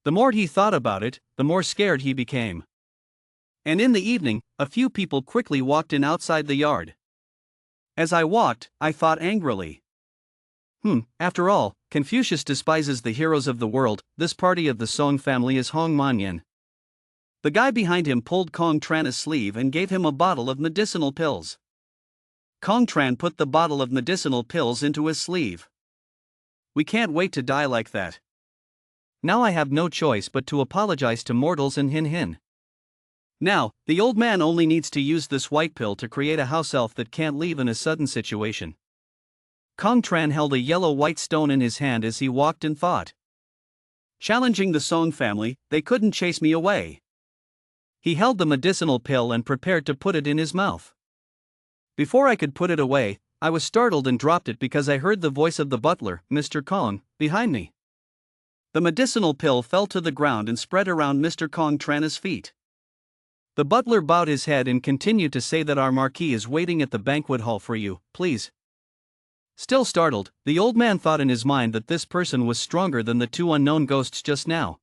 The more he thought about it, the more scared he became. And in the evening, a few people quickly walked in outside the yard. As I walked, I thought angrily. After all, Confucius despises the heroes of the world. This party of the Song family is Hong Manyan. The guy behind him pulled Kong Tran's sleeve and gave him a bottle of medicinal pills. Kong Tran put the bottle of medicinal pills into his sleeve. We can't wait to die like that. Now I have no choice but to apologize to mortals and Hin Hin. Now, the old man only needs to use this white pill to create a house elf that can't leave in a sudden situation. Kong Tran held a yellow white stone in his hand as he walked and thought. Challenging the Song family, they couldn't chase me away. He held the medicinal pill and prepared to put it in his mouth. Before I could put it away, I was startled and dropped it because I heard the voice of the butler, Mr. Kong, behind me. The medicinal pill fell to the ground and spread around Mr. Kong Trana's feet. The butler bowed his head and continued to say that our marquis is waiting at the banquet hall for you, please. Still startled, the old man thought in his mind that this person was stronger than the two unknown ghosts just now.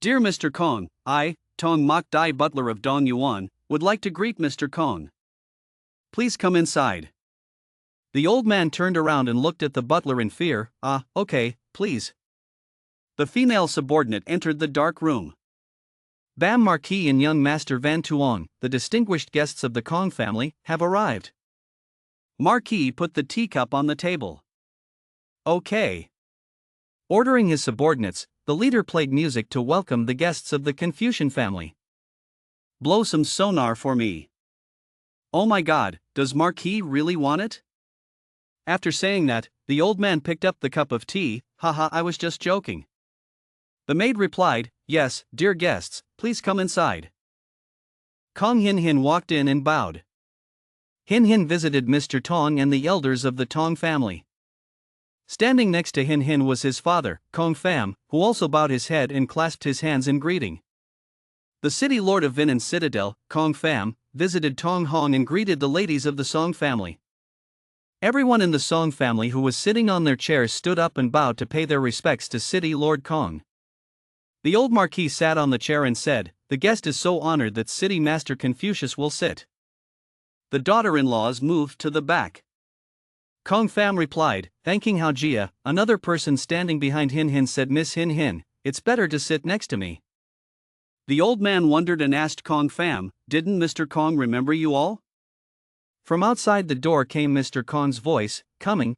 Dear Mr. Kong, I, Tong Mok Dai butler of Dong Yuan, would like to greet Mr. Kong. Please come inside. The old man turned around and looked at the butler in fear. Okay, please. The female subordinate entered the dark room. Bam Marquis and young Master Van Tuong, the distinguished guests of the Kong family, have arrived. Marquis put the teacup on the table. Okay. Ordering his subordinates, the leader played music to welcome the guests of the Confucian family. Blow some sonar for me. Oh my god, does Marquis really want it? After saying that, the old man picked up the cup of tea. Haha, I was just joking. The maid replied, yes, dear guests, please come inside. Kong Hin Hin walked in and bowed. Hin Hin visited Mr. Tong and the elders of the Tong family. Standing next to Hin Hin was his father, Kong Pham, who also bowed his head and clasped his hands in greeting. The city lord of Vinan Citadel, Kong Pham, visited Tong Hong and greeted the ladies of the Song family. Everyone in the Song family who was sitting on their chairs stood up and bowed to pay their respects to City Lord Kong. The old marquis sat on the chair and said, the guest is so honored that City Master Confucius will sit. The daughter-in-laws moved to the back. Kong Pham replied, thanking Hao Jia. Another person standing behind Hin Hin said, Miss Hin Hin, it's better to sit next to me. The old man wondered and asked Kong Pham, didn't Mr. Kong remember you all? From outside the door came Mr. Kong's voice, coming.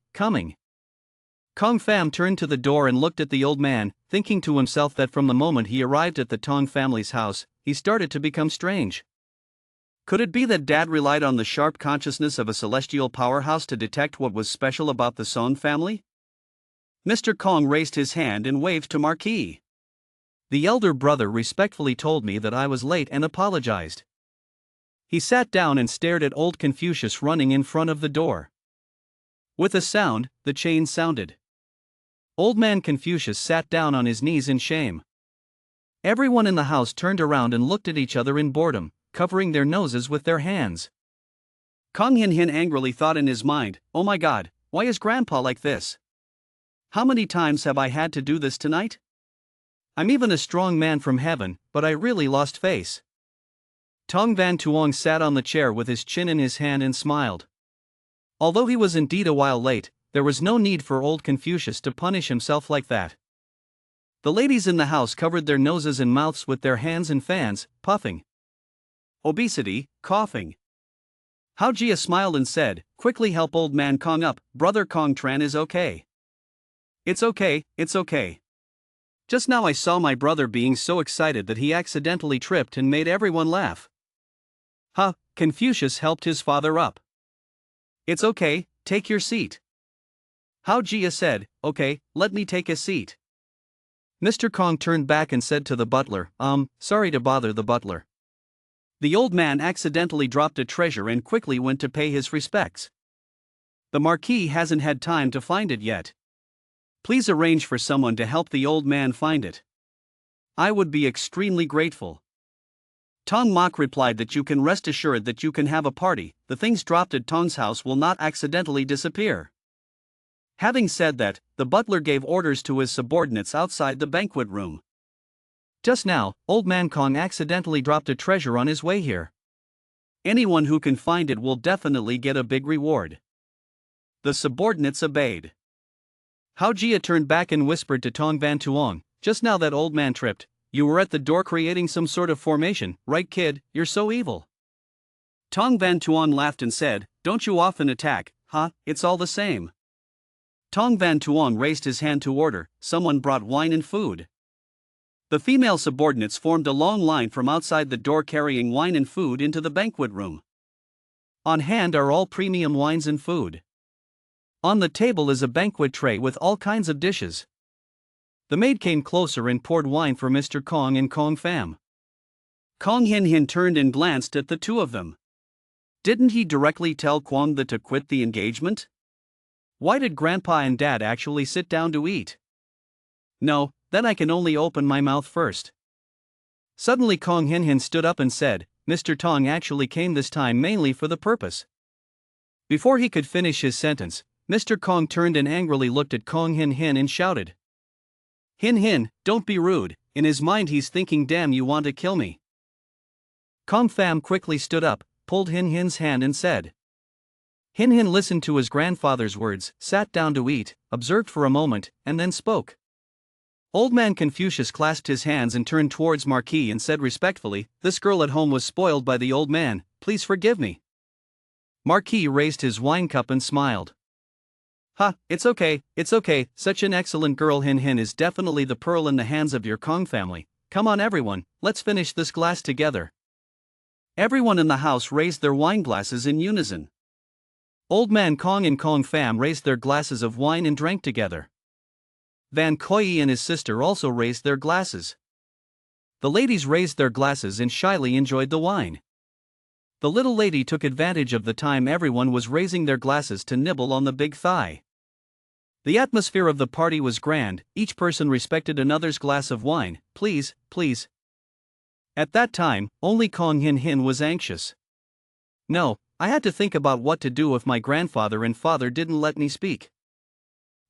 Kong Pham turned to the door and looked at the old man, thinking to himself that from the moment he arrived at the Tong family's house, he started to become strange. Could it be that Dad relied on the sharp consciousness of a celestial powerhouse to detect what was special about the Song family? Mr. Kong raised his hand and waved to Marquis. The elder brother respectfully told me that I was late and apologized. He sat down and stared at old Confucius running in front of the door. With a sound, the chain sounded. Old man Confucius sat down on his knees in shame. Everyone in the house turned around and looked at each other in boredom, covering their noses with their hands. Kong Hin Hin angrily thought in his mind, oh my god, why is Grandpa like this? How many times have I had to do this tonight? I'm even a strong man from heaven, but I really lost face. Tong Van Tuong sat on the chair with his chin in his hand and smiled. Although he was indeed a while late, there was no need for old Confucius to punish himself like that. The ladies in the house covered their noses and mouths with their hands and fans, puffing. Obesity, coughing. Hao Jia smiled and said, quickly help old man Kong up, brother Kong Tran is okay. It's okay. Just now I saw my brother being so excited that he accidentally tripped and made everyone laugh. Confucius helped his father up. It's okay, take your seat. Hao Jia said, okay, let me take a seat. Mr. Kong turned back and said to the butler, sorry to bother the butler. The old man accidentally dropped a treasure and quickly went to pay his respects. The marquis hasn't had time to find it yet. Please arrange for someone to help the old man find it. I would be extremely grateful. Tong Mok replied that you can rest assured that you can have a party, the things dropped at Tong's house will not accidentally disappear. Having said that, the butler gave orders to his subordinates outside the banquet room. Just now, old man Kong accidentally dropped a treasure on his way here. Anyone who can find it will definitely get a big reward. The subordinates obeyed. Hao Jia turned back and whispered to Tong Van Tuong, just now that old man tripped. You were at the door creating some sort of formation, right kid, you're so evil. Tong Van Tuong laughed and said, don't you often attack, it's all the same. Tong Van Tuong raised his hand to order, someone brought wine and food. The female subordinates formed a long line from outside the door carrying wine and food into the banquet room. On hand are all premium wines and food. On the table is a banquet tray with all kinds of dishes. The maid came closer and poured wine for Mr. Kong and Kong Pham. Kong Hin Hin turned and glanced at the two of them. Didn't he directly tell Kwon to quit the engagement? Why did Grandpa and Dad actually sit down to eat? No, then I can only open my mouth first. Suddenly Kong Hin Hin stood up and said, Mr. Tong actually came this time mainly for the purpose. Before he could finish his sentence, Mr. Kong turned and angrily looked at Kong Hin Hin and shouted. Hin Hin, don't be rude. In his mind he's thinking, damn, you want to kill me. Kong Pham quickly stood up, pulled Hin Hin's hand and said. Hin Hin listened to his grandfather's words, sat down to eat, observed for a moment, and then spoke. Old man Confucius clasped his hands and turned towards Marquis and said respectfully, this girl at home was spoiled by the old man, please forgive me. Marquis raised his wine cup and smiled. Ha, it's okay, such an excellent girl. Hin Hin is definitely the pearl in the hands of your Kong family. Come on everyone, let's finish this glass together. Everyone in the house raised their wine glasses in unison. Old man Kong and Kong Pham raised their glasses of wine and drank together. Van Koi and his sister also raised their glasses. The ladies raised their glasses and shyly enjoyed the wine. The little lady took advantage of the time everyone was raising their glasses to nibble on the big thigh. The atmosphere of the party was grand, each person respected another's glass of wine, please, please. At that time, only Kong Hin Hin was anxious. No, I had to think about what to do if my grandfather and father didn't let me speak.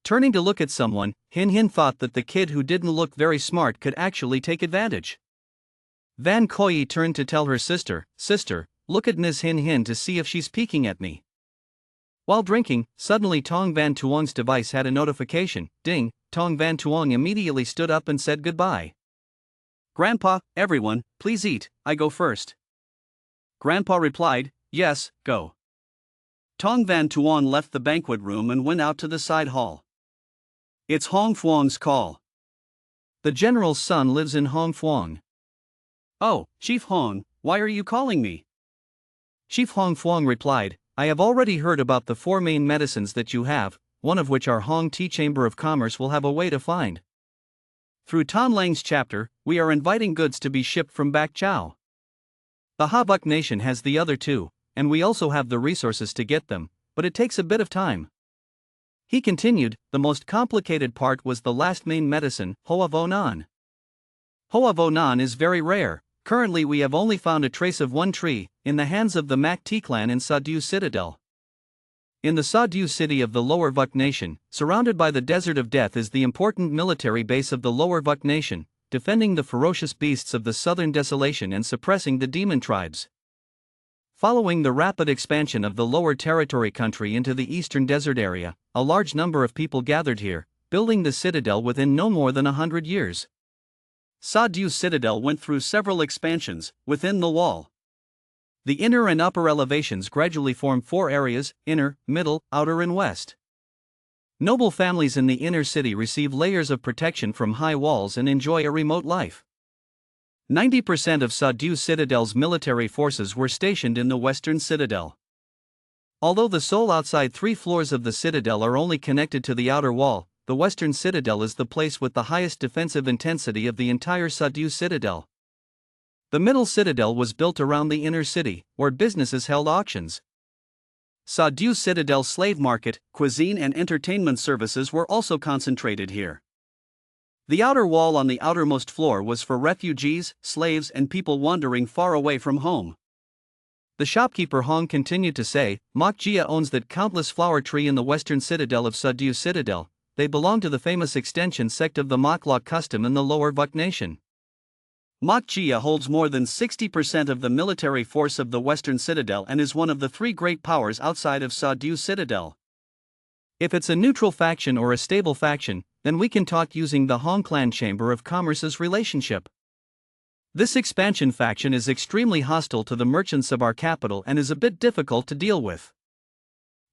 Turning to look at someone, Hin Hin thought that the kid who didn't look very smart could actually take advantage. Van Koi turned to tell her sister, Sister, look at Ms. Hin Hin to see if she's peeking at me. While drinking, suddenly Tong Van Tuong's device had a notification, ding. Tong Van Tuong immediately stood up and said goodbye. Grandpa, everyone, please eat, I go first. Grandpa replied, yes, go. Tong Van Tuong left the banquet room and went out to the side hall. It's Hong Fuong's call. The general's son lives in Hong Fuong. Oh, Chief Hong, why are you calling me? Chief Hong Fuong replied, I have already heard about the 4 main medicines that you have, one of which our Hong Tea Chamber of Commerce will have a way to find. Through Tan Lang's chapter, we are inviting goods to be shipped from Bak Chao. The Havuk nation has the other 2, and we also have the resources to get them, but it takes a bit of time. He continued, the most complicated part was the last main medicine, Hoa Vo Nan. Hoa Vo Nan is very rare. Currently we have only found a trace of one tree, in the hands of the Mak Tea clan in Sadiu Citadel. In the Sadiu city of the Lower Vuk Nation, surrounded by the Desert of Death is the important military base of the Lower Vuk Nation, defending the ferocious beasts of the Southern Desolation and suppressing the demon tribes. Following the rapid expansion of the Lower Territory country into the Eastern Desert area, a large number of people gathered here, building the citadel within no more than 100 years. Sadiu Citadel went through several expansions within the wall. The inner and upper elevations gradually formed 4 areas: inner, middle, outer and west. Noble families in the inner city receive layers of protection from high walls and enjoy a remote life. 90% of Sadiu Citadel's military forces were stationed in the western citadel. Although the sole outside 3 floors of the citadel are only connected to the outer wall, the western citadel is the place with the highest defensive intensity of the entire Sadiu Citadel. The middle citadel was built around the inner city, where businesses held auctions. Sadiu Citadel slave market, cuisine and entertainment services were also concentrated here. The outer wall on the outermost floor was for refugees, slaves and people wandering far away from home. The shopkeeper Hong continued to say, Mak Jia owns that countless flower tree in the western citadel of Sadiu Citadel. They belong to the famous extension sect of the Mak Law custom in the Lower Vuk Nation. Mak Jia holds more than 60% of the military force of the western citadel and is one of the 3 great powers outside of Sadiu Citadel. If it's a neutral faction or a stable faction, then we can talk using the Hong Clan Chamber of Commerce's relationship. This expansion faction is extremely hostile to the merchants of our capital and is a bit difficult to deal with.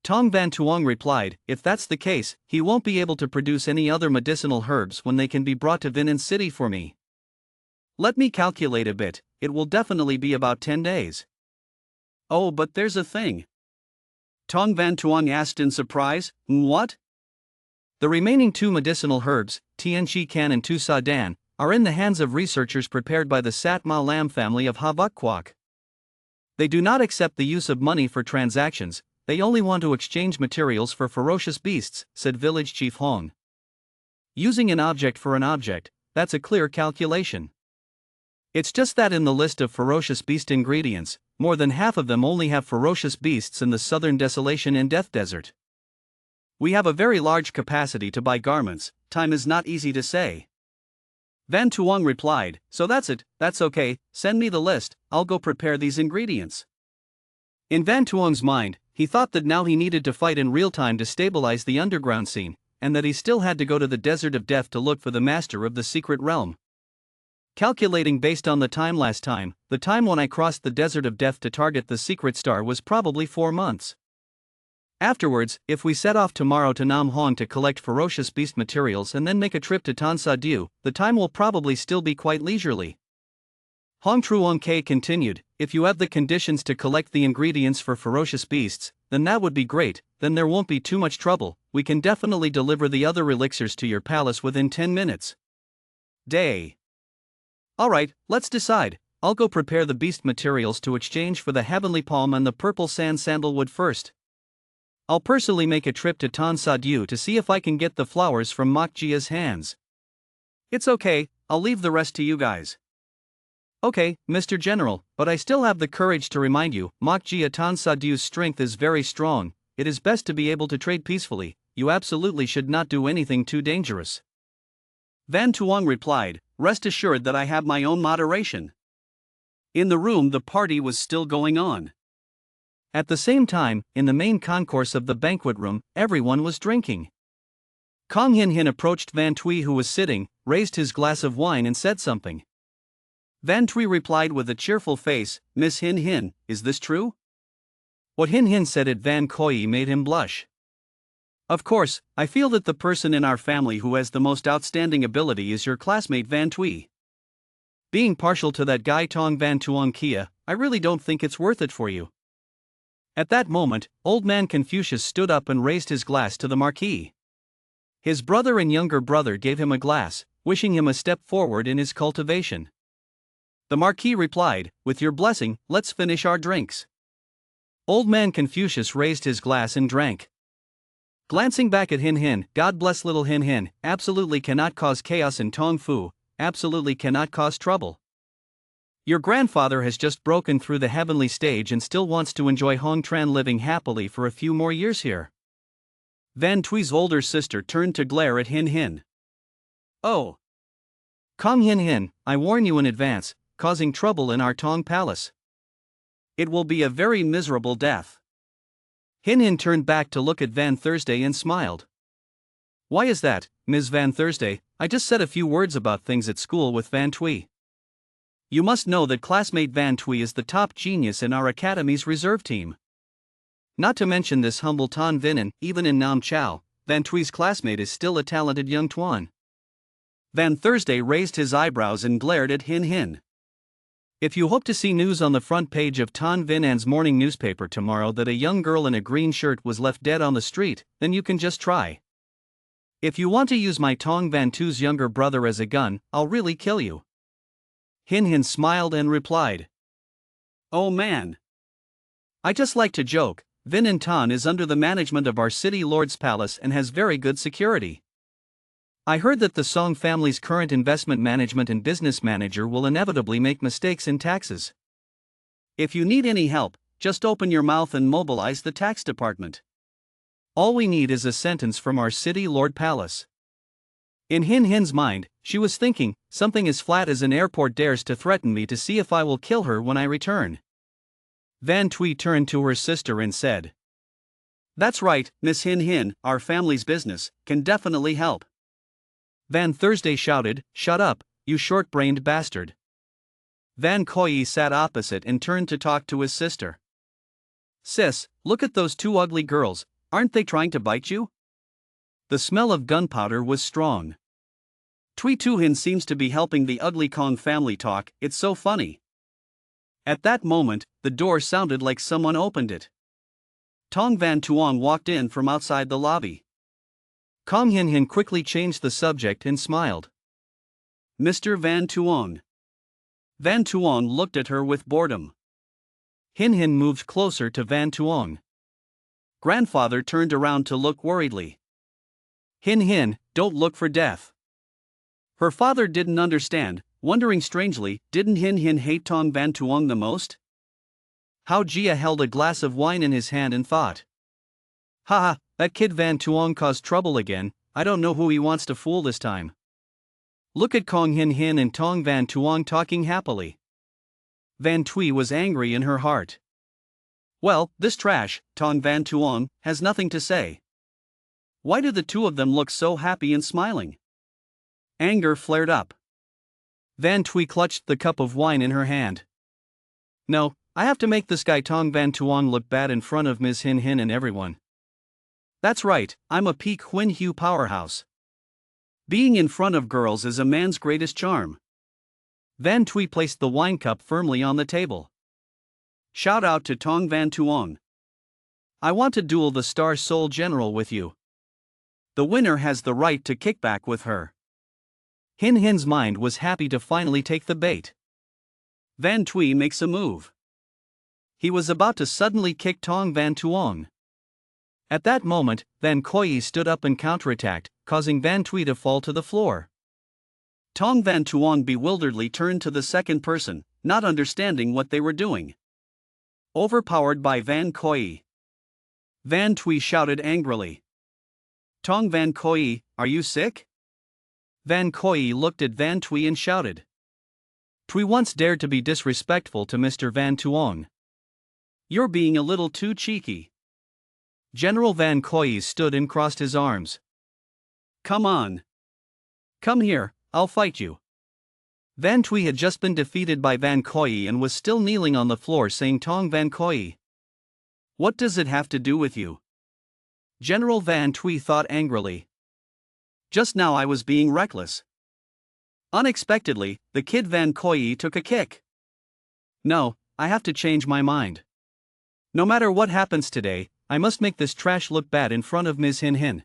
Tong Van Tuong replied, if that's the case, he won't be able to produce any other medicinal herbs when they can be brought to Vinan City for me. Let me calculate a bit, it will definitely be about 10 days. Oh, but there's a thing. Tong Van Tuong asked in surprise, what? The remaining 2 medicinal herbs, Tian Chi Can and Tu Sa Dan, are in the hands of researchers prepared by the Sat Ma Lam family of Havukkwak. They do not accept the use of money for transactions, they only want to exchange materials for ferocious beasts, said Village Chief Hong. Using an object for an object, that's a clear calculation. It's just that in the list of ferocious beast ingredients, more than half of them only have ferocious beasts in the southern desolation and death desert. We have a very large capacity to buy garments, time is not easy to say. Van Tuong replied, so that's it, that's okay, send me the list, I'll go prepare these ingredients. In Van Tuong's mind, he thought that now he needed to fight in real time to stabilize the underground scene, and that he still had to go to the Desert of Death to look for the master of the secret realm. Calculating based on the time last time, the time when I crossed the Desert of Death to target the secret star was probably 4 months. Afterwards, if we set off tomorrow to Nam Hong to collect ferocious beast materials and then make a trip to Tan Sa Diu, the time will probably still be quite leisurely. Hong Truong K continued, if you have the conditions to collect the ingredients for ferocious beasts, then that would be great, then there won't be too much trouble, we can definitely deliver the other elixirs to your palace within 10 minutes. Day. Alright, let's decide, I'll go prepare the beast materials to exchange for the heavenly palm and the purple sand sandalwood first. I'll personally make a trip to Tan Sa Diu to see if I can get the flowers from Mok Jia's hands. It's okay, I'll leave the rest to you guys. Okay, Mr. General, but I still have the courage to remind you, Mok Jia Tan Sa Diu's strength is very strong, it is best to be able to trade peacefully, you absolutely should not do anything too dangerous. Van Tuong replied, rest assured that I have my own moderation. In the room the party was still going on. At the same time, in the main concourse of the banquet room, everyone was drinking. Kong Hin Hin approached Van Tui who was sitting, raised his glass of wine and said something. Van Tui replied with a cheerful face, Miss Hin Hin, is this true? What Hin Hin said at Van Koi made him blush. Of course, I feel that the person in our family who has the most outstanding ability is your classmate Van Tui. Being partial to that guy Tong Van Tuong Kia, I really don't think it's worth it for you. At that moment, old man Confucius stood up and raised his glass to the marquis. His brother and younger brother gave him a glass, wishing him a step forward in his cultivation. The marquis replied, with your blessing, let's finish our drinks. Old man Confucius raised his glass and drank. Glancing back at Hin Hin, God bless little Hin Hin, absolutely cannot cause chaos in Tong Fu, absolutely cannot cause trouble. Your grandfather has just broken through the heavenly stage and still wants to enjoy Hong Tran living happily for a few more years here. Van Tui's older sister turned to glare at Hin Hin. Oh! Kong Hin Hin, I warn you in advance, causing trouble in our Tong Palace. It will be a very miserable death. Hin Hin turned back to look at Van Thursday and smiled. Why is that, Ms. Van Thursday? I just said a few words about things at school with Van Tui. You must know that classmate Van Tui is the top genius in our academy's reserve team. Not to mention this humble Tan Vinan, even in Nam Chao, Van Tui's classmate is still a talented young Tuan. Van Thursday raised his eyebrows and glared at Hin Hin. If you hope to see news on the front page of Tan Vinan's morning newspaper tomorrow that a young girl in a green shirt was left dead on the street, then you can just try. If you want to use my Tong Van Tu's younger brother as a gun, I'll really kill you. Hin Hin smiled and replied. Oh man. I just like to joke, Vinan Tan is under the management of our city lord's palace and has very good security. I heard that the Song family's current investment management and business manager will inevitably make mistakes in taxes. If you need any help, just open your mouth and mobilize the tax department. All we need is a sentence from our city lord palace. In Hin Hin's mind, she was thinking, something as flat as an airport dares to threaten me to see if I will kill her when I return. Van Tui turned to her sister and said. That's right, Miss Hin Hin, our family's business can definitely help. Van Thursday shouted, shut up, you short-brained bastard. Van Koi sat opposite and turned to talk to his sister. Sis, look at those two ugly girls, aren't they trying to bite you? The smell of gunpowder was strong. Tui Tuhin seems to be helping the ugly Kong family talk, it's so funny. At that moment, the door sounded like someone opened it. Tong Van Tuong walked in from outside the lobby. Kong Hin Hin quickly changed the subject and smiled. Mr. Van Tuong. Van Tuong looked at her with boredom. Hin Hin moved closer to Van Tuong. Grandfather turned around to look worriedly. Hin Hin, don't look for death. Her father didn't understand, wondering strangely, didn't Hin Hin hate Tong Van Tuong the most? Hao Jia held a glass of wine in his hand and thought. Haha, that kid Van Tuong caused trouble again, I don't know who he wants to fool this time. Look at Kong Hin Hin and Tong Van Tuong talking happily. Van Tui was angry in her heart. Well, this trash, Tong Van Tuong, has nothing to say. Why do the two of them look so happy and smiling? Anger flared up. Van Tui clutched the cup of wine in her hand. No, I have to make this guy Tong Van Tuong look bad in front of Ms. Hin Hin and everyone. That's right, I'm a peak Huin Hu powerhouse. Being in front of girls is a man's greatest charm. Van Tui placed the wine cup firmly on the table. Shout out to Tong Van Tuong. I want to duel the Star Soul General with you. The winner has the right to kick back with her. Hin Hin's mind was happy to finally take the bait. Van Tui makes a move. He was about to suddenly kick Tong Van Tuong. At that moment, Van Koi stood up and counterattacked, causing Van Tui to fall to the floor. Tong Van Tuong bewilderedly turned to the second person, not understanding what they were doing. Overpowered by Van Koi. Van Tui shouted angrily. Tong Van Koi, are you sick? Van Koi looked at Van Tui and shouted. Tui once dared to be disrespectful to Mr. Van Tuong. You're being a little too cheeky. General Van Koi stood and crossed his arms. Come on. Come here, I'll fight you. Van Tui had just been defeated by Van Koi and was still kneeling on the floor saying Tong Van Koi. What does it have to do with you? General Van Tui thought angrily. Just now I was being reckless. Unexpectedly, the kid Van Koi took a kick. No, I have to change my mind. No matter what happens today, I must make this trash look bad in front of Ms. Hin Hin.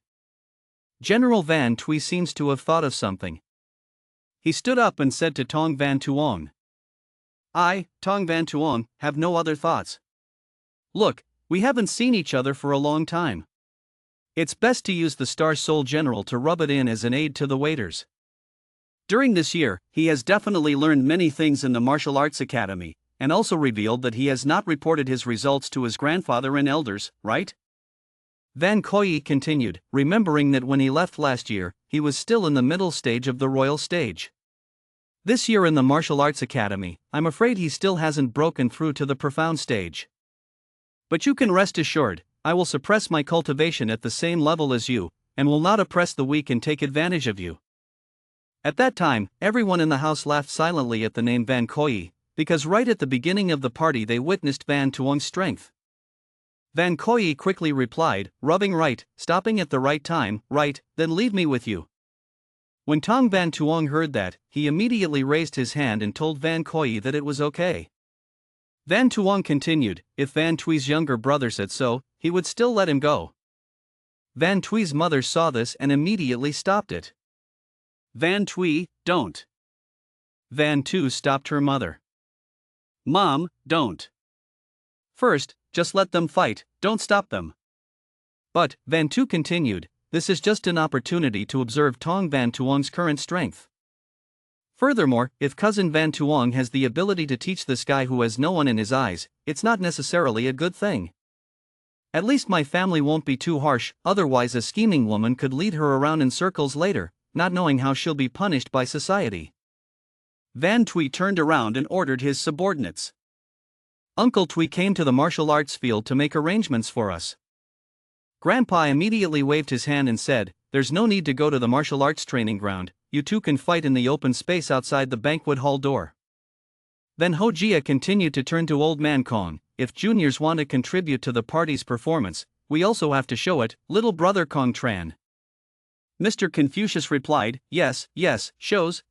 General Van Tui seems to have thought of something. He stood up and said to Tong Van Tuong. I, Tong Van Tuong, have no other thoughts. Look, we haven't seen each other for a long time. It's best to use the Star Soul General to rub it in as an aid to the waiters. During this year, he has definitely learned many things in the martial arts academy, and also revealed that he has not reported his results to his grandfather and elders, right? Van Koi continued, remembering that when he left last year, he was still in the middle stage of the royal stage. This year in the martial arts academy, I'm afraid he still hasn't broken through to the profound stage. But you can rest assured, I will suppress my cultivation at the same level as you, and will not oppress the weak and take advantage of you. At that time, everyone in the house laughed silently at the name Van Koi, because right at the beginning of the party they witnessed Van Tuong's strength. Van Koi quickly replied, rubbing right, stopping at the right time, right, then leave me with you. When Tong Van Tuong heard that, he immediately raised his hand and told Van Koi that it was okay. Van Tuong continued, if Van Tui's younger brother said so, he would still let him go. Van Tui's mother saw this and immediately stopped it. Van Tui, don't. Van Tu stopped her mother. Mom, don't. First, just let them fight, don't stop them. But, Van Tu continued, this is just an opportunity to observe Tong Van Tuong's current strength. Furthermore, if cousin Van Tuong has the ability to teach this guy who has no one in his eyes, it's not necessarily a good thing. At least my family won't be too harsh, otherwise a scheming woman could lead her around in circles later, not knowing how she'll be punished by society. Van Tui turned around and ordered his subordinates. Uncle Tui came to the martial arts field to make arrangements for us. Grandpa immediately waved his hand and said, there's no need to go to the martial arts training ground, you two can fight in the open space outside the banquet hall door. Then Ho Jia continued to turn to Old Man Kong, if juniors want to contribute to the party's performance, we also have to show it, little brother Kong Tran. Mr. Confucius replied, yes, shows.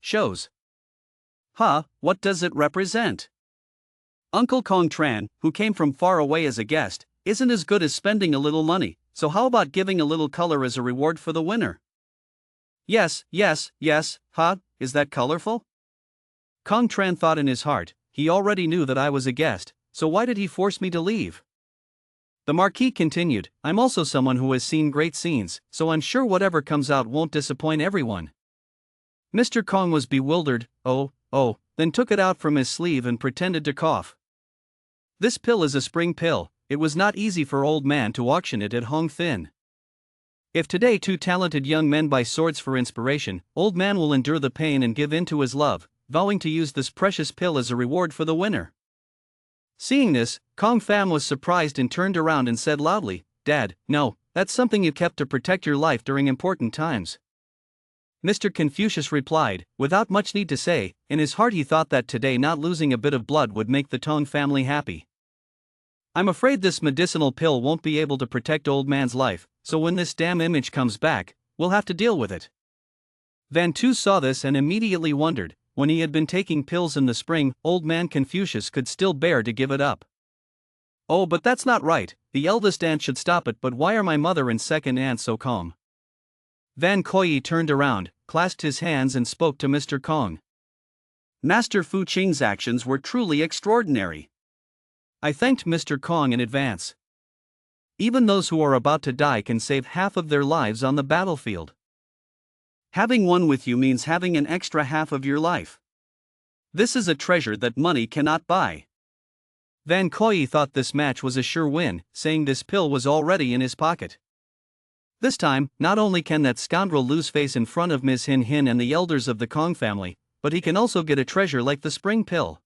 What does it represent? Uncle Kong Tran, who came from far away as a guest, isn't as good as spending a little money, so how about giving a little color as a reward for the winner? Yes, yes, yes, huh, is that colorful? Kong Tran thought in his heart, he already knew that I was a guest, so why did he force me to leave? The Marquis continued, I'm also someone who has seen great scenes, so I'm sure whatever comes out won't disappoint everyone. Mr. Kong was bewildered, oh, then took it out from his sleeve and pretended to cough. This pill is a spring pill, it was not easy for old man to auction it at Hong Thin. If today two talented young men buy swords for inspiration, old man will endure the pain and give in to his love, vowing to use this precious pill as a reward for the winner. Seeing this, Kong Pham was surprised and turned around and said loudly, Dad, no, that's something you kept to protect your life during important times. Mr. Confucius replied, without much need to say, in his heart he thought that today not losing a bit of blood would make the Tong family happy. I'm afraid this medicinal pill won't be able to protect old man's life, so when this damn image comes back, we'll have to deal with it. Van Tu saw this and immediately wondered, when he had been taking pills in the spring, old man Confucius could still bear to give it up. Oh, but that's not right, the eldest aunt should stop it, but why are my mother and second aunt so calm? Van Koi turned around, clasped his hands and spoke to Mr. Kong. Master Fu Qing's actions were truly extraordinary. I thanked Mr. Kong in advance. Even those who are about to die can save half of their lives on the battlefield. Having one with you means having an extra half of your life. This is a treasure that money cannot buy. Van Koi thought this match was a sure win, saying this pill was already in his pocket. This time, not only can that scoundrel lose face in front of Ms. Hin Hin and the elders of the Kong family, but he can also get a treasure like the spring pill.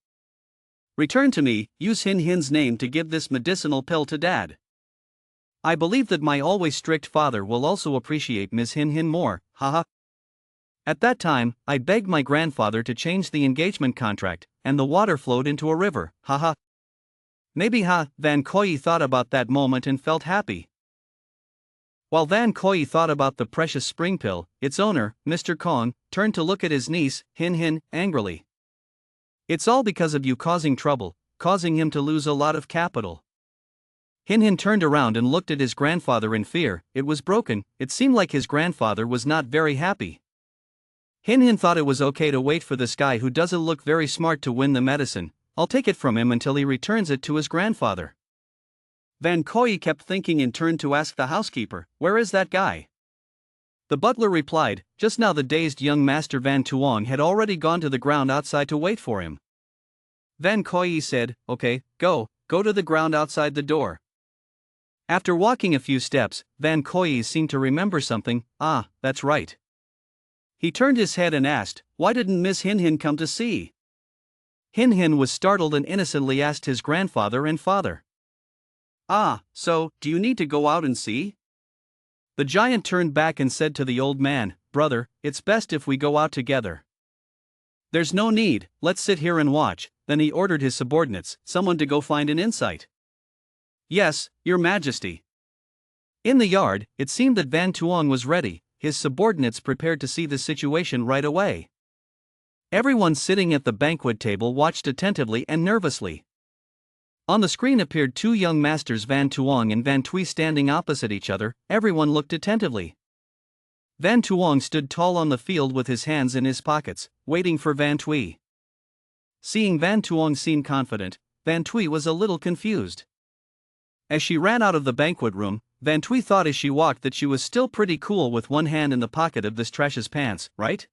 Return to me, use Hin Hin's name to give this medicinal pill to Dad. I believe that my always strict father will also appreciate Ms. Hin Hin more, haha. At that time, I begged my grandfather to change the engagement contract, and the water flowed into a river, haha. Maybe Van Koi thought about that moment and felt happy. While Van Koi thought about the precious spring pill, its owner, Mr. Kong, turned to look at his niece, Hin Hin, angrily. It's all because of you causing trouble, causing him to lose a lot of capital. Hin Hin turned around and looked at his grandfather in fear. It was broken. It seemed like his grandfather was not very happy. Hin Hin thought it was okay to wait for this guy who doesn't look very smart to win the medicine. I'll take it from him until he returns it to his grandfather. Van Koi kept thinking and turned to ask the housekeeper, where is that guy? The butler replied, just now the dazed young master Van Tuong had already gone to the ground outside to wait for him. Van Koi said, okay, go to the ground outside the door. After walking a few steps, Van Koi seemed to remember something. That's right. He turned his head and asked, why didn't Miss Hin Hin come to see? Hin Hin was startled and innocently asked his grandfather and father. So, do you need to go out and see? The giant turned back and said to the old man, brother, it's best if we go out together. There's no need, let's sit here and watch. Then he ordered his subordinates, someone to go find an insight. Yes, your majesty. In the yard, it seemed that Van Tuong was ready, his subordinates prepared to see the situation right away. Everyone sitting at the banquet table watched attentively and nervously. On the screen appeared two young masters, Van Tuong and Van Tui, standing opposite each other. Everyone looked attentively. Van Tuong stood tall on the field with his hands in his pockets, waiting for Van Tui. Seeing Van Tuong seem confident, Van Tui was a little confused. As she ran out of the banquet room, Van Tui thought as she walked that she was still pretty cool with one hand in the pocket of this trash's pants, right?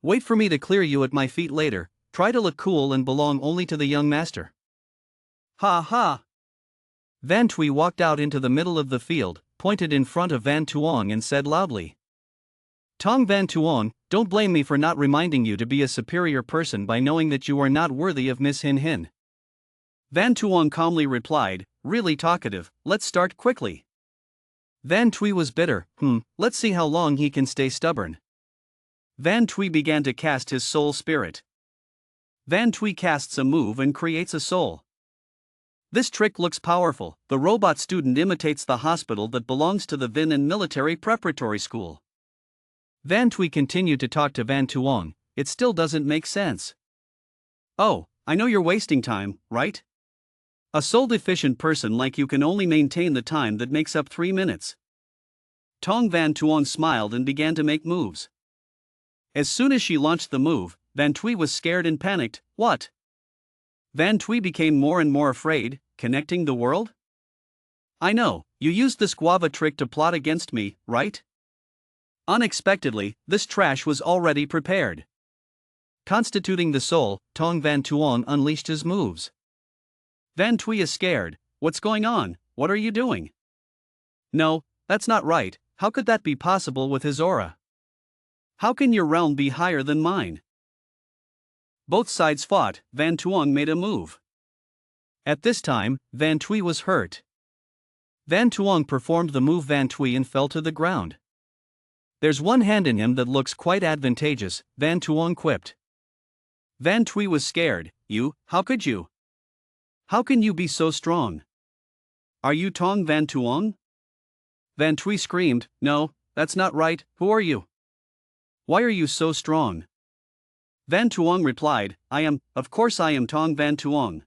Wait for me to clear you at my feet later, try to look cool and belong only to the young master. Ha ha! Van Tui walked out into the middle of the field, pointed in front of Van Tuong and said loudly, Tong Van Tuong, don't blame me for not reminding you to be a superior person by knowing that you are not worthy of Miss Hin Hin. Van Tuong calmly replied, really talkative, let's start quickly. Van Tui was bitter, let's see how long he can stay stubborn. Van Tui began to cast his soul spirit. Van Tui casts a move and creates a soul. This trick looks powerful. The robot student imitates the hospital that belongs to the Vin and Military Preparatory School. Van Tui continued to talk to Van Tuong, it still doesn't make sense. Oh, I know you're wasting time, right? A soul-deficient person like you can only maintain the time that makes up 3 minutes. Tong Van Tuong smiled and began to make moves. As soon as she launched the move, Van Tui was scared and panicked. What? Van Tui became more and more afraid. Connecting the world? I know, you used this guava trick to plot against me, right? Unexpectedly, this trash was already prepared. Constituting the soul, Tong Van Tuong unleashed his moves. Van Tui is scared. What's going on? What are you doing? No, that's not right. How could that be possible with his aura? How can your realm be higher than mine? Both sides fought. Van Tuong made a move. At this time, Van Tui was hurt. Van Tuong performed the move Van Tui and fell to the ground. There's one hand in him that looks quite advantageous, Van Tuong quipped. Van Tui was scared. How could you? How can you be so strong? Are you Tong Van Tuong? Van Tui screamed, no, that's not right, who are you? Why are you so strong? Van Tuong replied, of course I am Tong Van Tuong.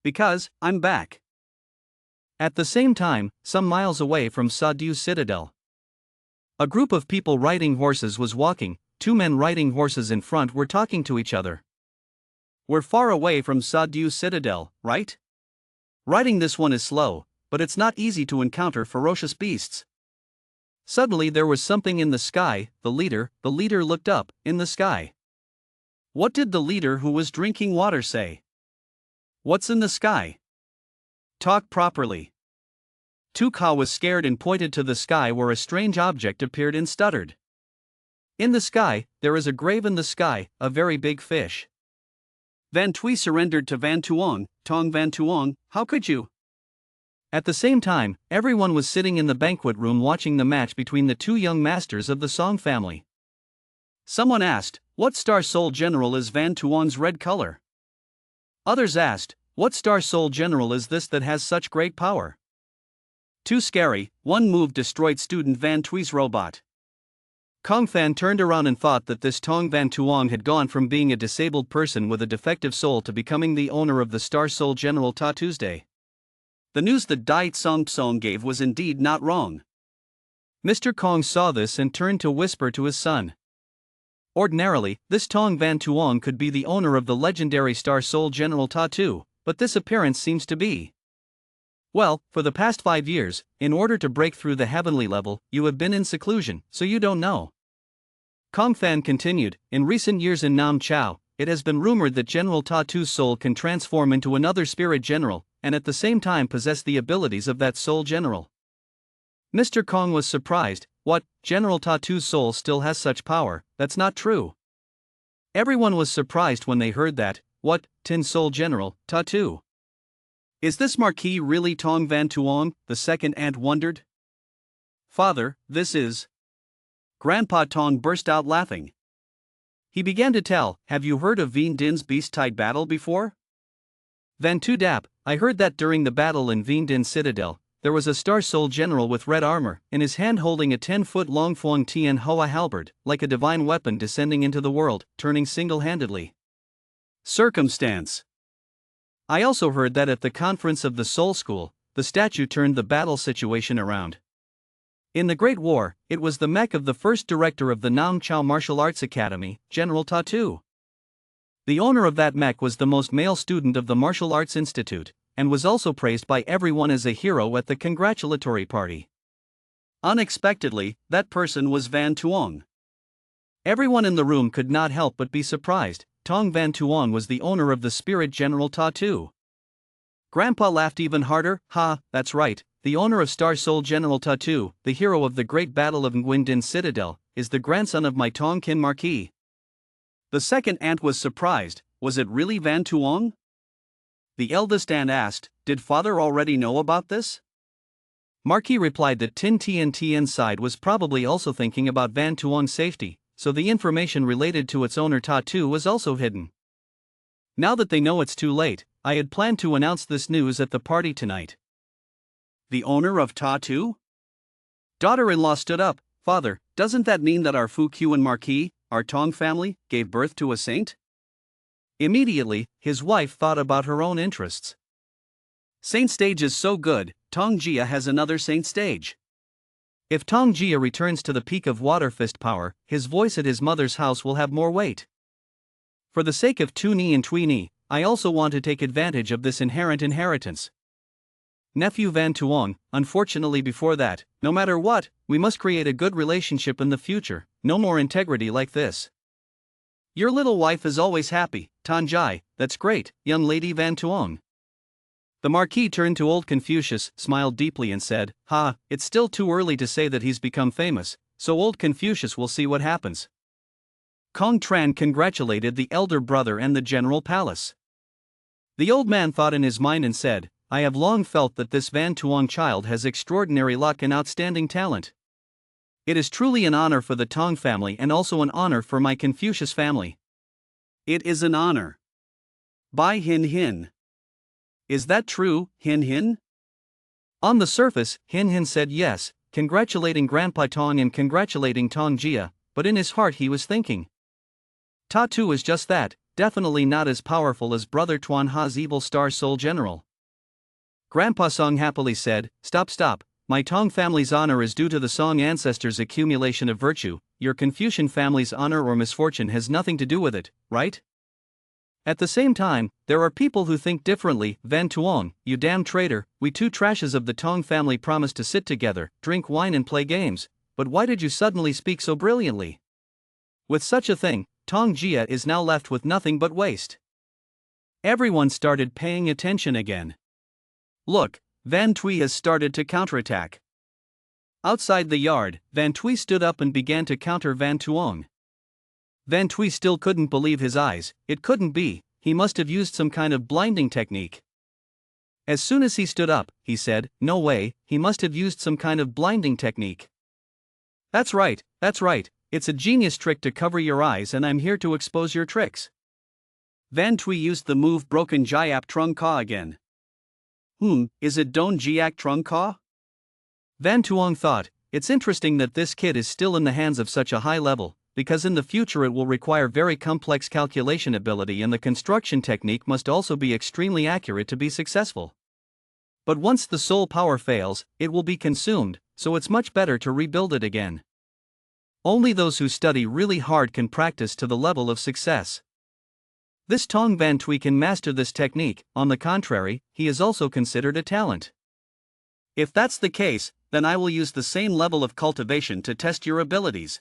Because, I'm back. At the same time, some miles away from Sa-Du Citadel, a group of people riding horses was walking. Two men riding horses in front were talking to each other. We're far away from Sa-Du Citadel, right? Riding this one is slow, but it's not easy to encounter ferocious beasts. Suddenly there was something in the sky. The leader looked up, in the sky. What did the leader who was drinking water say? What's in the sky? Talk properly. Tu Ka was scared and pointed to the sky where a strange object appeared and stuttered. In the sky, there is a grave in the sky, a very big fish. Van Tui surrendered to Van Tuong. Tong Van Tuong, how could you? At the same time, everyone was sitting in the banquet room watching the match between the two young masters of the Song family. Someone asked, what Star Soul General is Van Tuong's red color? Others asked, what Star Soul General is this that has such great power? Too scary. One move destroyed student Van Tui's robot. Kong Fan turned around and thought that this Tong Van Tuong had gone from being a disabled person with a defective soul to becoming the owner of the Star Soul General Ta Tuesday. The news that Dai Tsong Tsong gave was indeed not wrong. Mr. Kong saw this and turned to whisper to his son. Ordinarily, this Tong Van Tuong could be the owner of the legendary Star Soul General Ta Tu, but this appearance seems to be. Well, for the past 5 years, in order to break through the heavenly level, you have been in seclusion, so you don't know. Kong Fan continued, in recent years in Nam Chao, it has been rumored that General Ta Tu's soul can transform into another spirit general, and at the same time possess the abilities of that soul general. Mr. Kong was surprised. What, General Ta Tu's soul still has such power? That's not true. Everyone was surprised when they heard that. What, Tin Soul General, Ta Tu? Is this Marquis really Tong Van Tuong? The second aunt wondered. Father, this is. Grandpa Tong burst out laughing. He began to tell, have you heard of Vien Din's beast-tide battle before? Van Tu Dap, I heard that during the battle in Vien Din Citadel, there was a Star Soul General with red armor, in his hand holding a 10-foot-long Phuong Tien Hoa halberd, like a divine weapon descending into the world, turning single-handedly. Circumstance. I also heard that at the conference of the Soul School, the statue turned the battle situation around. In the Great War, it was the mech of the first director of the Nam Chao Martial Arts Academy, General Ta Tu. The owner of that mech was the most male student of the Martial Arts Institute, and was also praised by everyone as a hero at the congratulatory party. Unexpectedly, that person was Van Tuong. Everyone in the room could not help but be surprised. Tong Van Tuong was the owner of the spirit General Ta Tu. Grandpa laughed even harder. Ha, that's right, the owner of Star Soul General Ta Tu, the hero of the great battle of Nguyen Din Citadel, is the grandson of my Tong Kin Marquis. The second aunt was surprised. Was it really Van Tuong? The eldest aunt asked, did father already know about this? Marquis replied that Tin Tien Tien's side was probably also thinking about Van Tuong's safety, so the information related to its owner Ta Tu was also hidden. Now that they know it's too late, I had planned to announce this news at the party tonight. The owner of Ta Tu? Daughter-in-law stood up. Father, doesn't that mean that our Fu Qian Marquis, our Tong family, gave birth to a saint? Immediately, his wife thought about her own interests. Saint stage is so good, Tong Jia has another saint stage. If Tong Jia returns to the peak of water fist power, his voice at his mother's house will have more weight. For the sake of Tu Ni and Tui Ni, I also want to take advantage of this inherent inheritance. Nephew Van Tuong, unfortunately before that, no matter what, we must create a good relationship in the future, no more integrity like this. Your little wife is always happy, Tan Jai, that's great, young lady Van Tuong. The Marquis turned to old Confucius, smiled deeply and said, it's still too early to say that he's become famous, so old Confucius will see what happens. Kong Tran congratulated the elder brother and the general palace. The old man thought in his mind and said, I have long felt that this Van Tuong child has extraordinary luck and outstanding talent. It is truly an honor for the Tong family and also an honor for my Confucius family. It is an honor. By Hin Hin. Is that true, Hin Hin? On the surface, Hin Hin said yes, congratulating Grandpa Tong and congratulating Tong Jia, but in his heart he was thinking. Ta Tu is just that, definitely not as powerful as Brother Tuan Ha's evil star soul general. Grandpa Song happily said, Stop, my Tong family's honor is due to the Song ancestors' accumulation of virtue, your Confucian family's honor or misfortune has nothing to do with it, right? At the same time, there are people who think differently. Van Tuong, you damn traitor, we two trashes of the Tong family promised to sit together, drink wine and play games, but why did you suddenly speak so brilliantly? With such a thing, Tong Jia is now left with nothing but waste. Everyone started paying attention again. Look, Van Tui has started to counterattack. Outside the yard, Van Tui stood up and began to counter Van Tuong. Van Tui still couldn't believe his eyes, it couldn't be, he must have used some kind of blinding technique. As soon as he stood up, he said, no way, he must have used some kind of blinding technique. That's right, it's a genius trick to cover your eyes and I'm here to expose your tricks. Van Tui used the move Broken Jiap Trung Ka again. Is it Don Jiak Trung Ka? Van Tuong thought, it's interesting that this kid is still in the hands of such a high level, because in the future it will require very complex calculation ability and the construction technique must also be extremely accurate to be successful. But once the soul power fails, it will be consumed, so it's much better to rebuild it again. Only those who study really hard can practice to the level of success. This Tong Van Tui can master this technique, on the contrary, he is also considered a talent. If that's the case, then I will use the same level of cultivation to test your abilities.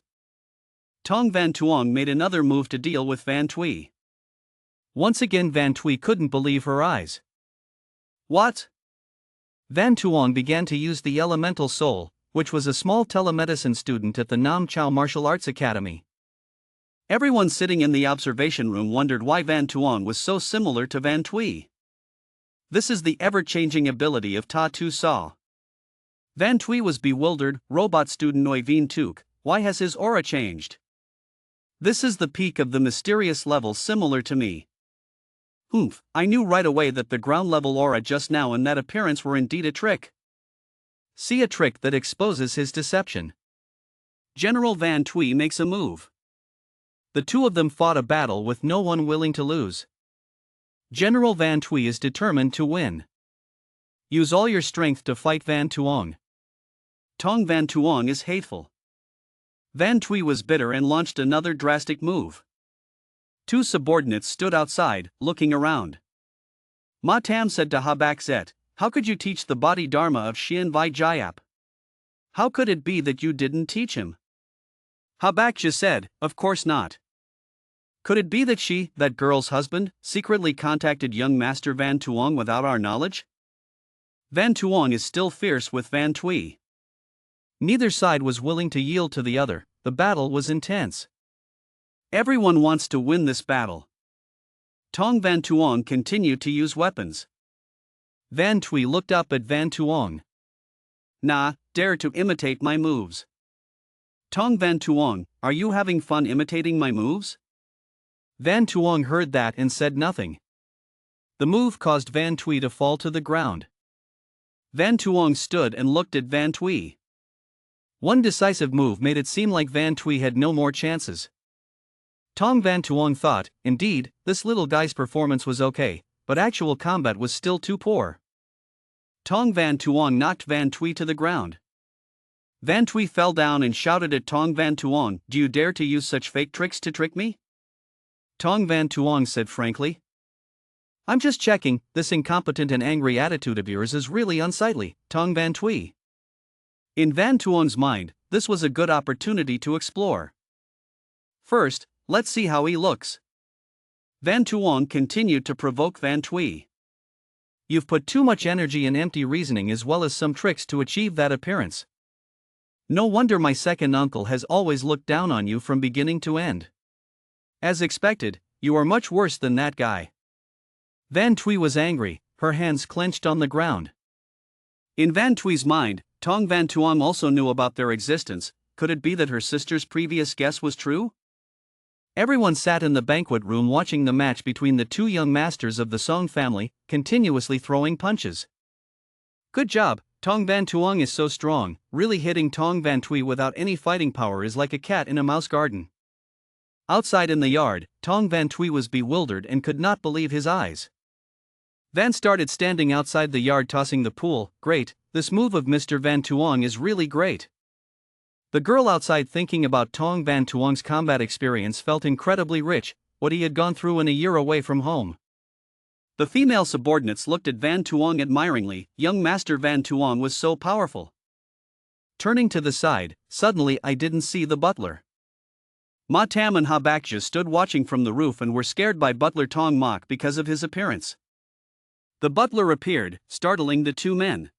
Tong Van Tuong made another move to deal with Van Tui. Once again Van Tui couldn't believe her eyes. What? Van Tuong began to use the elemental soul, which was a small telemedicine student at the Nam Chao Martial Arts Academy. Everyone sitting in the observation room wondered why Van Tuong was so similar to Van Tui. This is the ever-changing ability of Ta Tu Sa. Van Tui was bewildered. Robot student Noi Vien Tuk, why has his aura changed? This is the peak of the mysterious level similar to me. I knew right away that the ground level aura just now and that appearance were indeed a trick. See, a trick that exposes his deception. General Van Tui makes a move. The two of them fought a battle with no one willing to lose. General Van Tui is determined to win. Use all your strength to fight Van Tuong. Tong Van Tuong is hateful. Van Tui was bitter and launched another drastic move. Two subordinates stood outside, looking around. Ma Tam said to Ha Bak Zet, how could you teach the body dharma of Xian Vai Jiap? How could it be that you didn't teach him? Ha Bak Zet said, of course not. Could it be that she, that girl's husband, secretly contacted young Master Van Tuong without our knowledge? Van Tuong is still fierce with Van Tui. Neither side was willing to yield to the other, the battle was intense. Everyone wants to win this battle. Tong Van Tuong continued to use weapons. Van Tui looked up at Van Tuong. Nah, dare to imitate my moves. Tong Van Tuong, are you having fun imitating my moves? Van Tuong heard that and said nothing. The move caused Van Tui to fall to the ground. Van Tuong stood and looked at Van Tui. One decisive move made it seem like Van Tui had no more chances. Tong Van Tuong thought, indeed, this little guy's performance was okay, but actual combat was still too poor. Tong Van Tuong knocked Van Tui to the ground. Van Tui fell down and shouted at Tong Van Tuong, "Do you dare to use such fake tricks to trick me?" Tong Van Tuong said frankly. I'm just checking, this incompetent and angry attitude of yours is really unsightly, Tong Van Tui. In Van Tuong's mind, this was a good opportunity to explore. First, let's see how he looks. Van Tuong continued to provoke Van Tui. You've put too much energy in empty reasoning as well as some tricks to achieve that appearance. No wonder my second uncle has always looked down on you from beginning to end. As expected, you are much worse than that guy. Van Tui was angry, her hands clenched on the ground. In Van Tui's mind, Tong Van Tuong also knew about their existence. Could it be that her sister's previous guess was true? Everyone sat in the banquet room watching the match between the two young masters of the Song family, continuously throwing punches. Good job, Tong Van Tuong is so strong, really hitting Tong Van Tui without any fighting power is like a cat in a mouse garden. Outside in the yard, Tong Van Tui was bewildered and could not believe his eyes. Van started standing outside the yard tossing the pool. Great, this move of Mr. Van Tuong is really great. The girl outside thinking about Tong Van Tuong's combat experience felt incredibly rich, what he had gone through in a year away from home. The female subordinates looked at Van Tuong admiringly. Young Master Van Tuong was so powerful. Turning to the side, suddenly I didn't see the butler. Ma Tam and Ha Bakja stood watching from the roof and were scared by butler Tong Mok because of his appearance. The butler appeared, startling the two men.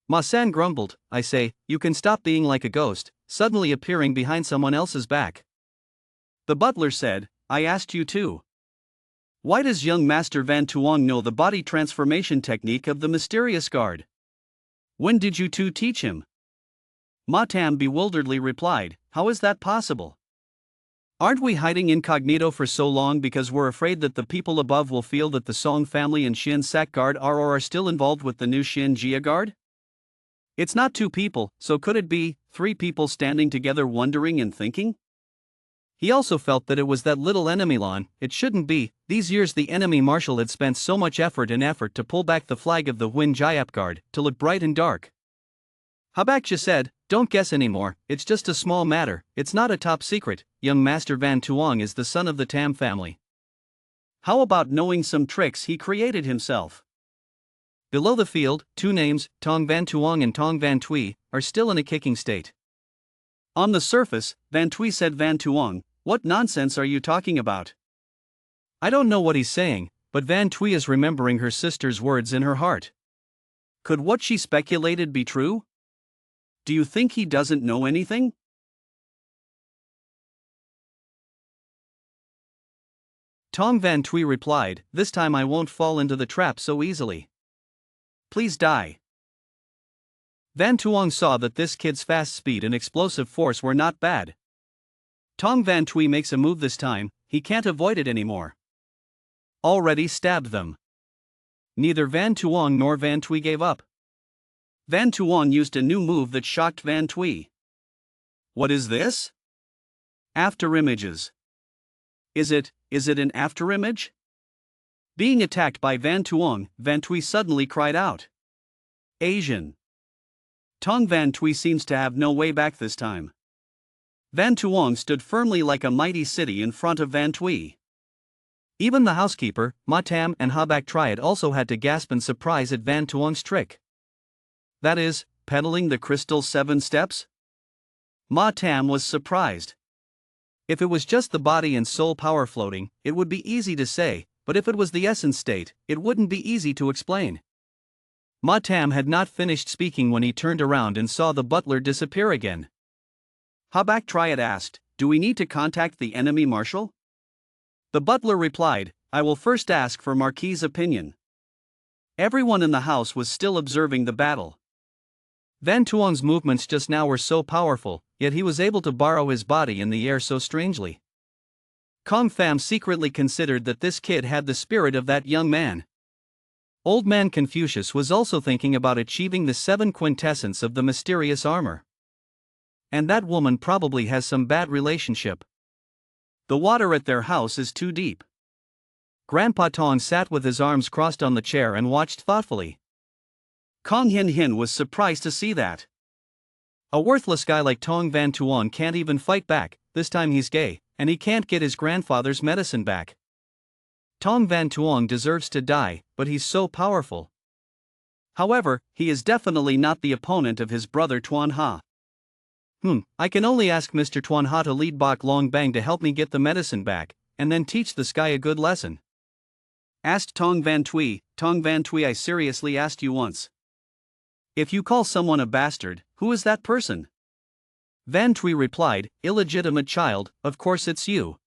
Ma San grumbled, I say, you can stop being like a ghost, suddenly appearing behind someone else's back. The butler said, I asked you too. Why does young Master Van Tuong know the body transformation technique of the mysterious guard? When did you two teach him? Ma Tam bewilderedly replied, how is that possible? Aren't we hiding incognito for so long because we're afraid that the people above will feel that the Song family and Shin Sak Guard are or are still involved with the new Shin Jia Guard? It's not two people, so could it be 3 people standing together wondering and thinking? He also felt that it was that little enemy Lon. It shouldn't be. These years the enemy marshal had spent so much effort to pull back the flag of the Huin Jiap Guard, to look bright and dark. Habakja said, don't guess anymore, it's just a small matter, it's not a top secret, young Master Van Tuong is the son of the Tam family. How about knowing some tricks he created himself? Below the field, 2 names, Tong Van Tuong and Tong Van Tui, are still in a kicking state. On the surface, Van Tui said Van Tuong, what nonsense are you talking about? I don't know what he's saying, but Van Tui is remembering her sister's words in her heart. Could what she speculated be true? Do you think he doesn't know anything? Tong Van Tui replied, this time I won't fall into the trap so easily. Please die. Van Tuong saw that this kid's fast speed and explosive force were not bad. Tong Van Tui makes a move this time, he can't avoid it anymore. Already stabbed them. Neither Van Tuong nor Van Tui gave up. Van Tuong used a new move that shocked Van Tui. What is this? Afterimages. Is it an afterimage? Being attacked by Van Tuong, Van Tui suddenly cried out. Asian. Tong Van Tui seems to have no way back this time. Van Tuong stood firmly like a mighty city in front of Van Tui. Even the housekeeper, Ma Tam and Habak Triad also had to gasp in surprise at Van Tuong's trick. That is, peddling the crystal 7 steps? Ma Tam was surprised. If it was just the body and soul power floating, it would be easy to say, but if it was the essence state, it wouldn't be easy to explain. Ma Tam had not finished speaking when he turned around and saw the butler disappear again. Habak Triad asked, do we need to contact the enemy marshal? The butler replied, I will first ask for Marquis's opinion. Everyone in the house was still observing the battle. Van Tuong's movements just now were so powerful, yet he was able to borrow his body in the air so strangely. Kong Pham secretly considered that this kid had the spirit of that young man. Old man Confucius was also thinking about achieving the 7 quintessence of the mysterious armor. And that woman probably has some bad relationship. The water at their house is too deep. Grandpa Tong sat with his arms crossed on the chair and watched thoughtfully. Kong Hin Hin was surprised to see that. A worthless guy like Tong Van Tuong can't even fight back, this time he's gay, and he can't get his grandfather's medicine back. Tong Van Tuong deserves to die, but he's so powerful. However, he is definitely not the opponent of his brother Tuan Ha. I can only ask Mr. Tuan Ha to lead Bok Long Bang to help me get the medicine back, and then teach this guy a good lesson. Asked Tong Van Tui, I seriously asked you once. If you call someone a bastard, who is that person? Van Tui replied, illegitimate child, of course it's you.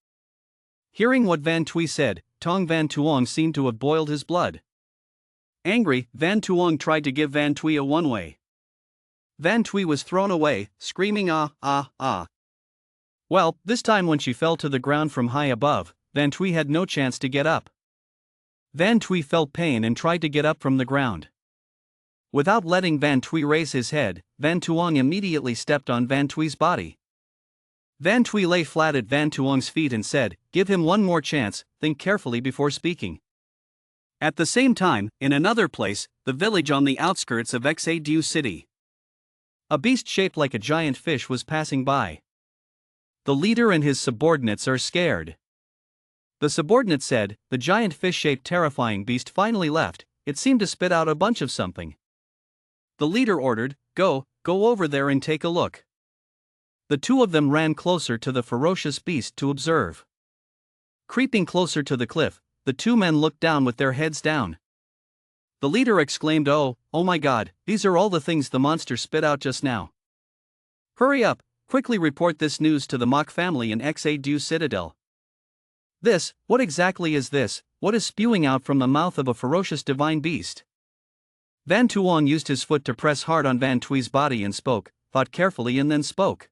Hearing what Van Tui said, Tong Van Tuong seemed to have boiled his blood. Angry, Van Tuong tried to give Van Tui a one-way. Van Tui was thrown away, screaming ah ah ah. Well, this time when she fell to the ground from high above, Van Tui had no chance to get up. Van Tui felt pain and tried to get up from the ground. Without letting Van Tui raise his head, Van Tuong immediately stepped on Van Tui's body. Van Tui lay flat at Van Tuong's feet and said, "Give him one more chance, think carefully before speaking." At the same time, in another place, the village on the outskirts of Xadu City, a beast shaped like a giant fish was passing by. The leader and his subordinates are scared. The subordinate said, "The giant fish-shaped terrifying beast finally left, it seemed to spit out a bunch of something." The leader ordered, Go over there and take a look." The two of them ran closer to the ferocious beast to observe. Creeping closer to the cliff, the two men looked down with their heads down. The leader exclaimed, Oh my God, these are all the things the monster spit out just now. Hurry up, quickly report this news to the Mok family in Xadu Citadel. What exactly is this? What is spewing out from the mouth of a ferocious divine beast? Van Tuong used his foot to press hard on Van Tui's body and spoke, thought carefully and then spoke.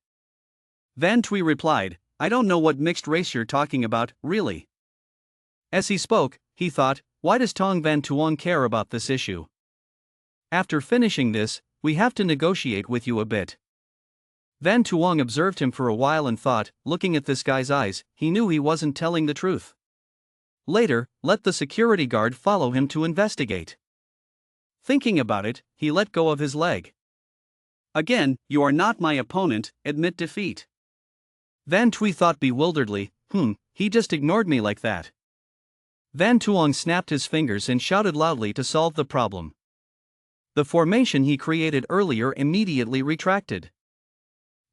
Van Tui replied, I don't know what mixed race you're talking about, really. As he spoke, he thought, why does Tong Van Tuong care about this issue? After finishing this, we have to negotiate with you a bit. Van Tuong observed him for a while and thought, looking at this guy's eyes, he knew he wasn't telling the truth. Later, let the security guard follow him to investigate. Thinking about it, he let go of his leg. Again, you are not my opponent, admit defeat. Van Tui thought bewilderedly, he just ignored me like that. Van Tuong snapped his fingers and shouted loudly to solve the problem. The formation he created earlier immediately retracted.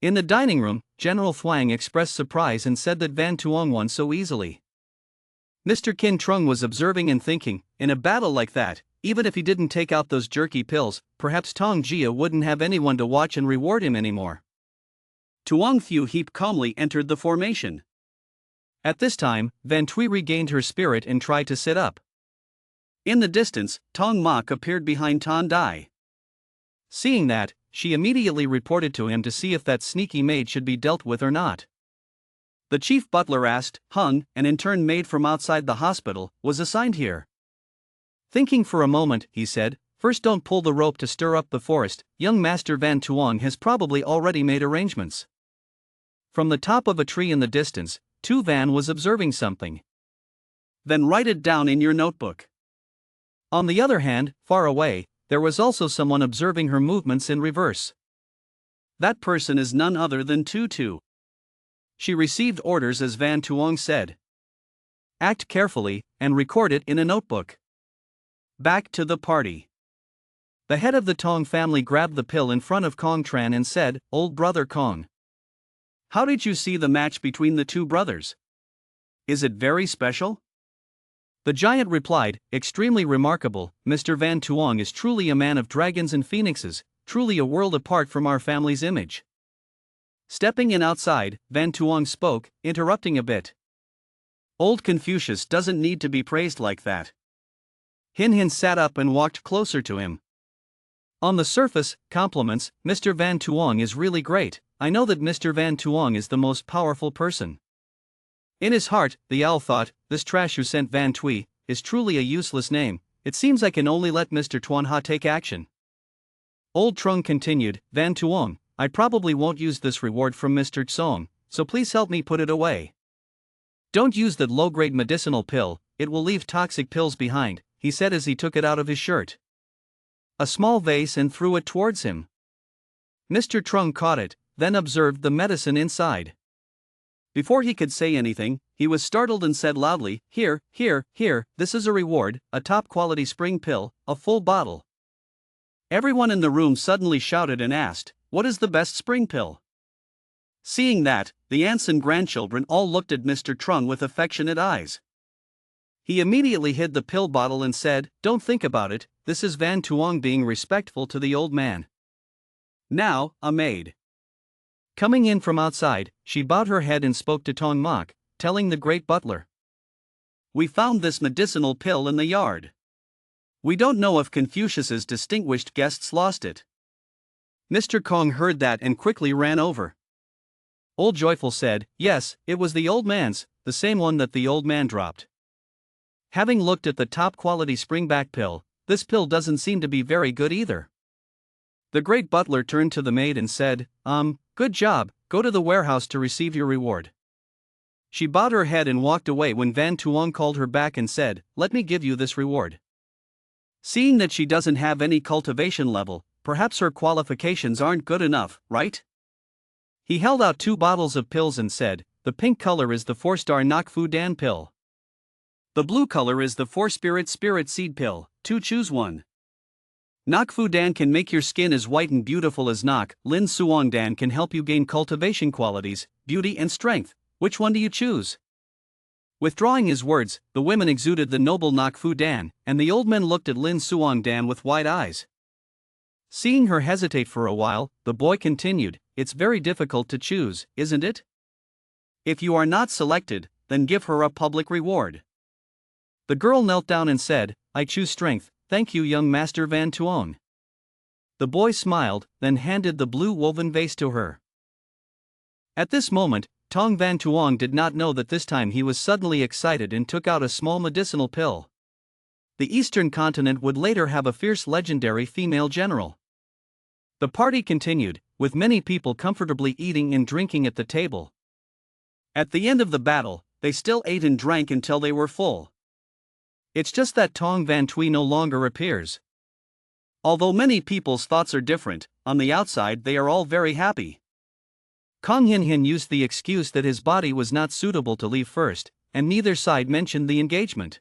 In the dining room, General Thuang expressed surprise and said that Van Tuong won so easily. Mr. Kin Trung was observing and thinking, in a battle like that, even if he didn't take out those jerky pills, perhaps Tong Jia wouldn't have anyone to watch and reward him anymore. Tuong Thieu Heap calmly entered the formation. At this time, Van Tui regained her spirit and tried to sit up. In the distance, Tong Mok appeared behind Tan Dai. Seeing that, she immediately reported to him to see if that sneaky maid should be dealt with or not. The chief butler asked, Hung, an intern maid from outside the hospital, was assigned here. Thinking for a moment, he said, first don't pull the rope to stir up the forest, young Master Van Tuong has probably already made arrangements. From the top of a tree in the distance, Tu Van was observing something. Then write it down in your notebook. On the other hand, far away, there was also someone observing her movements in reverse. That person is none other than Tu. She received orders as Van Tuong said. Act carefully, and record it in a notebook. Back to the party. The head of the Tong family grabbed the pill in front of Kong Tran and said, Old brother Kong. How did you see the match between the two brothers? Is it very special? The giant replied, extremely remarkable, Mr. Van Tuong is truly a man of dragons and phoenixes, truly a world apart from our family's image. Stepping in outside, Van Tuong spoke, interrupting a bit. Old Confucius doesn't need to be praised like that. Hin Hin sat up and walked closer to him. On the surface, compliments, Mr. Van Tuong is really great, I know that Mr. Van Tuong is the most powerful person. In his heart, the owl thought, this trash who sent Van Tui, is truly a useless name, it seems I can only let Mr. Tuan Ha take action. Old Trung continued, Van Tuong, I probably won't use this reward from Mr. Tsong, so please help me put it away. Don't use that low-grade medicinal pill, it will leave toxic pills behind, he said as he took it out of his shirt. A small vase and threw it towards him. Mr. Trung caught it, then observed the medicine inside. Before he could say anything, he was startled and said loudly, "Here, here, here, this is a reward, a top-quality spring pill, a full bottle." Everyone in the room suddenly shouted and asked, "What is the best spring pill?" Seeing that, the aunts and grandchildren all looked at Mr. Trung with affectionate eyes. He immediately hid the pill bottle and said, "Don't think about it, this is Van Tuong being respectful to the old man." Now, a maid coming in from outside, she bowed her head and spoke to Tong Mok, telling the great butler, "We found this medicinal pill in the yard. We don't know if Confucius's distinguished guests lost it." Mr. Kong heard that and quickly ran over. Old Joyful said, "Yes, it was the old man's, the same one that the old man dropped." Having looked at the top-quality springback pill, this pill doesn't seem to be very good either. The great butler turned to the maid and said, Good job, go to the warehouse to receive your reward." She bowed her head and walked away when Van Tuong called her back and said, "Let me give you this reward." Seeing that she doesn't have any cultivation level, perhaps her qualifications aren't good enough, right? He held out 2 bottles of pills and said, "The pink color is the 4-star Nok Fu Dan pill. The blue color is the 4-spirit spirit seed pill, choose one. Nok Fu Dan can make your skin as white and beautiful as Nok. Lin Suong Dan can help you gain cultivation qualities, beauty and strength. Which one do you choose?" Withdrawing his words, the women exuded the noble Nok Fu Dan, and the old men looked at Lin Suong Dan with wide eyes. Seeing her hesitate for a while, the boy continued, "It's very difficult to choose, isn't it? If you are not selected, then give her a public reward." The girl knelt down and said, "I choose strength, thank you, young Master Van Tuong." The boy smiled, then handed the blue woven vase to her. At this moment, Tong Van Tuong did not know that this time he was suddenly excited and took out a small medicinal pill. The Eastern continent would later have a fierce legendary female general. The party continued, with many people comfortably eating and drinking at the table. At the end of the battle, they still ate and drank until they were full. It's just that Tong Van Tui no longer appears. Although many people's thoughts are different, on the outside they are all very happy. Kong Hin Hin used the excuse that his body was not suitable to leave first, and neither side mentioned the engagement.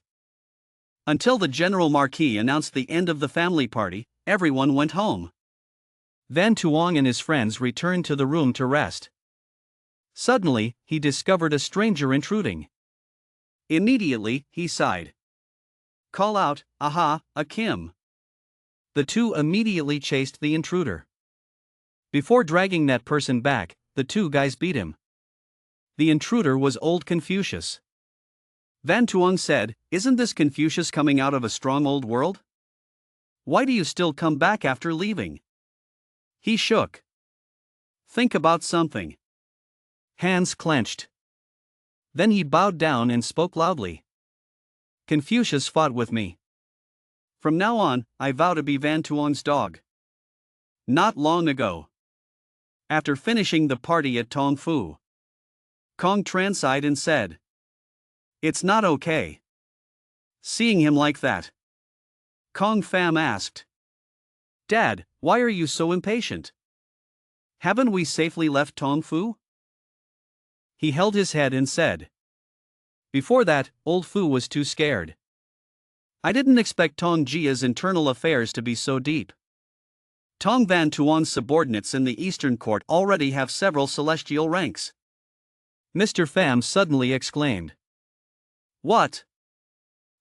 Until the General Marquis announced the end of the family party, everyone went home. Van Tuong and his friends returned to the room to rest. Suddenly, he discovered a stranger intruding. Immediately, he sighed. "Call out, aha, a Kim." The two immediately chased the intruder. Before dragging that person back, the 2 guys beat him. The intruder was old Confucius. Van Tuong said, "Isn't this Confucius coming out of a strong old world? Why do you still come back after leaving?" He shook. "Think about something." Hands clenched. Then he bowed down and spoke loudly. "Confucius fought with me. From now on, I vow to be Van Tuong's dog." Not long ago, after finishing the party at Tong Fu, Kong Tran sighed and said, "It's not okay." Seeing him like that, Kong Pham asked, "Dad, why are you so impatient? Haven't we safely left Tong Fu?" He held his head and said, "Before that, old Fu was too scared. I didn't expect Tong Jia's internal affairs to be so deep. Tong Van Tuong's subordinates in the Eastern Court already have several celestial ranks." Mr. Pham suddenly exclaimed, "What?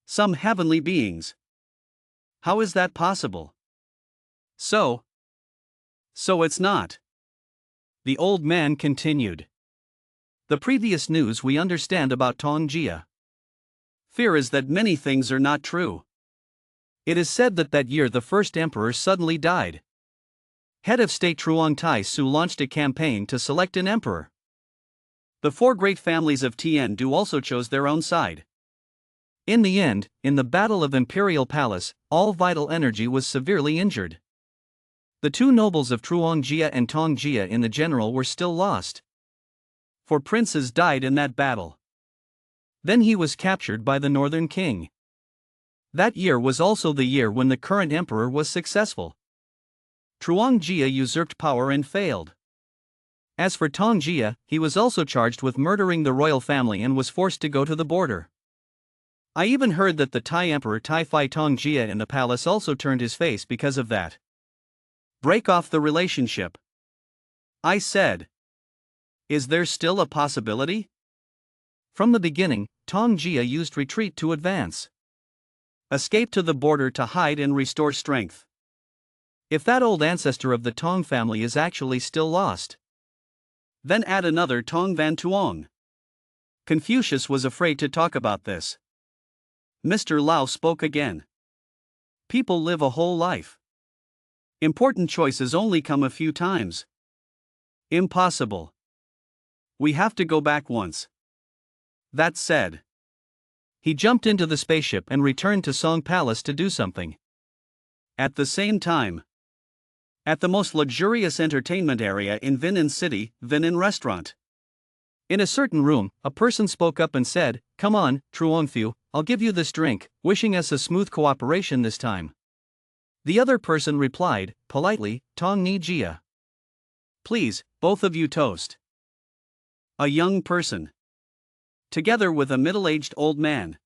Some heavenly beings? How is that possible?" So it's not." The old man continued. "The previous news we understand about Tong Jia. Fear is that many things are not true. It is said that year the first emperor suddenly died. Head of State Truong Tai Su launched a campaign to select an emperor. The 4 great families of Tien Du also chose their own side. In the end, in the Battle of Imperial Palace, all vital energy was severely injured. The 2 nobles of Truong Jia and Tong Jia in the general were still lost. 4 princes died in that battle. Then he was captured by the Northern King. That year was also the year when the current emperor was successful. Truong Jia usurped power and failed. As for Tong Jia, he was also charged with murdering the royal family and was forced to go to the border. I even heard that the Thai Emperor Tai Phi Tong Jia in the palace also turned his face because of that. Break off the relationship, I said. Is there still a possibility? From the beginning, Tong Jia used retreat to advance. Escape to the border to hide and restore strength. If that old ancestor of the Tong family is actually still lost, then add another Tong Van Tuong. Confucius was afraid to talk about this. Mr. Lau spoke again. People live a whole life. Important choices only come a few times. Impossible. We have to go back once. That said, he jumped into the spaceship and returned to Song Palace to do something. At the same time, at the most luxurious entertainment area in Vinan City, Vinan Restaurant. In a certain room, a person spoke up and said, "Come on, Truongfu, I'll give you this drink," wishing us a smooth cooperation this time. The other person replied, politely, "Tong Ni Jia. Please, both of you toast." A young person. Together with a middle-aged old man.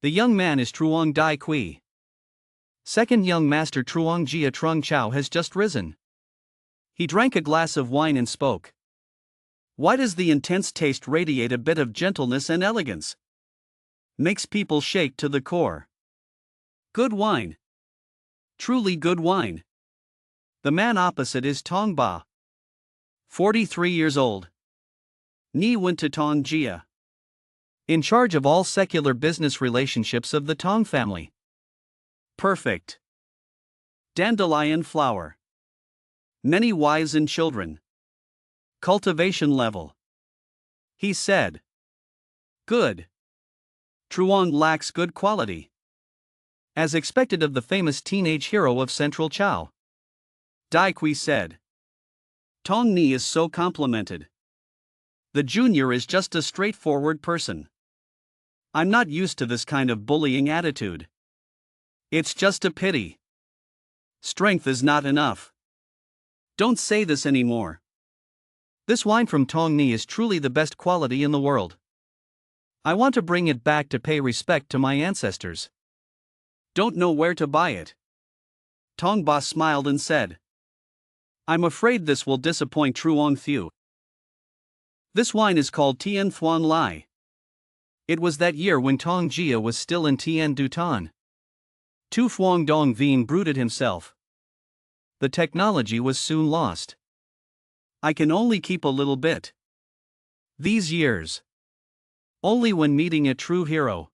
The young man is Truong Dai Kui. Second young master Truong Jia Trung Chao has just risen. He drank a glass of wine and spoke. Why does the intense taste radiate a bit of gentleness and elegance? Makes people shake to the core. Good wine. Truly good wine. The man opposite is Tong Ba. 43 years old. Ni went to Tong Jia. In charge of all secular business relationships of the Tong family. Perfect. Dandelion flower. Many wives and children. Cultivation level. He said. Good. Truong lacks good quality. As expected of the famous teenage hero of Central Chao. Dai Kui said. Tong Ni is so complimented. The junior is just a straightforward person. I'm not used to this kind of bullying attitude. It's just a pity. Strength is not enough. Don't say this anymore. This wine from Tong Ni is truly the best quality in the world. I want to bring it back to pay respect to my ancestors. Don't know where to buy it. Tong Ba smiled and said. I'm afraid this will disappoint Truong Fu. This wine is called Tien Thuan Lai. It was that year when Tong Jia was still in Tien Du Tan. Tu Phuong Dong Vien brooded himself. The technology was soon lost. I can only keep a little bit. These years. Only when meeting a true hero.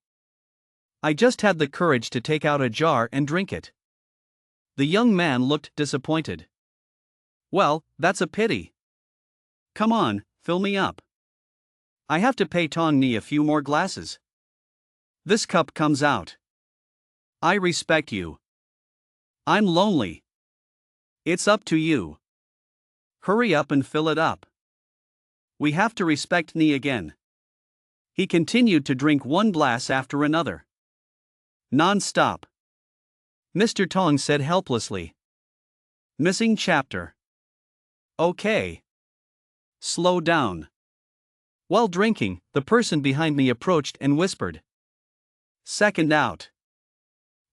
I just had the courage to take out a jar and drink it. The young man looked disappointed. Well, that's a pity. Come on, fill me up. I have to pay Tong Ni a few more glasses. This cup comes out. I respect you. I'm lonely. It's up to you. Hurry up and fill it up. We have to respect Ni again. He continued to drink one glass after another. Non-stop. Mr. Tong said helplessly. Missing chapter. Okay. Slow down. While drinking, the person behind me approached and whispered. Second out.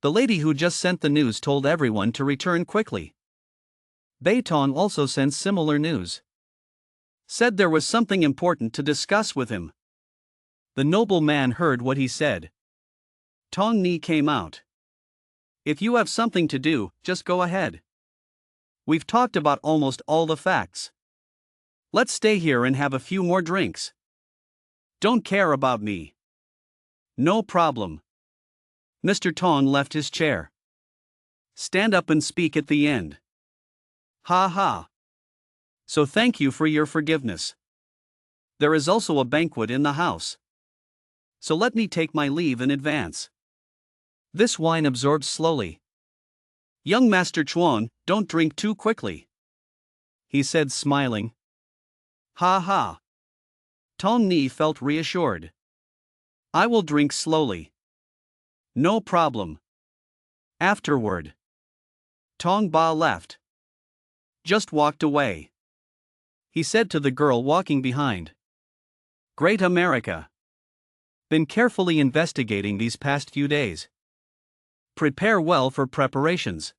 The lady who just sent the news told everyone to return quickly. Beitong also sent similar news. Said there was something important to discuss with him. The noble man heard what he said. Tong Ni came out. If you have something to do, just go ahead. We've talked about almost all the facts. Let's stay here and have a few more drinks. Don't care about me. No problem. Mr. Tong left his chair. Stand up and speak at the end. Ha ha. So thank you for your forgiveness. There is also a banquet in the house. So let me take my leave in advance. This wine absorbs slowly. Young Master Chuan, don't drink too quickly. He said smiling. Ha ha. Tong Ni felt reassured. I will drink slowly. No problem. Afterward. Tong Ba left. just walked away," he said to the girl walking behind. "Great America. Been carefully investigating these past few days. Prepare well for preparations.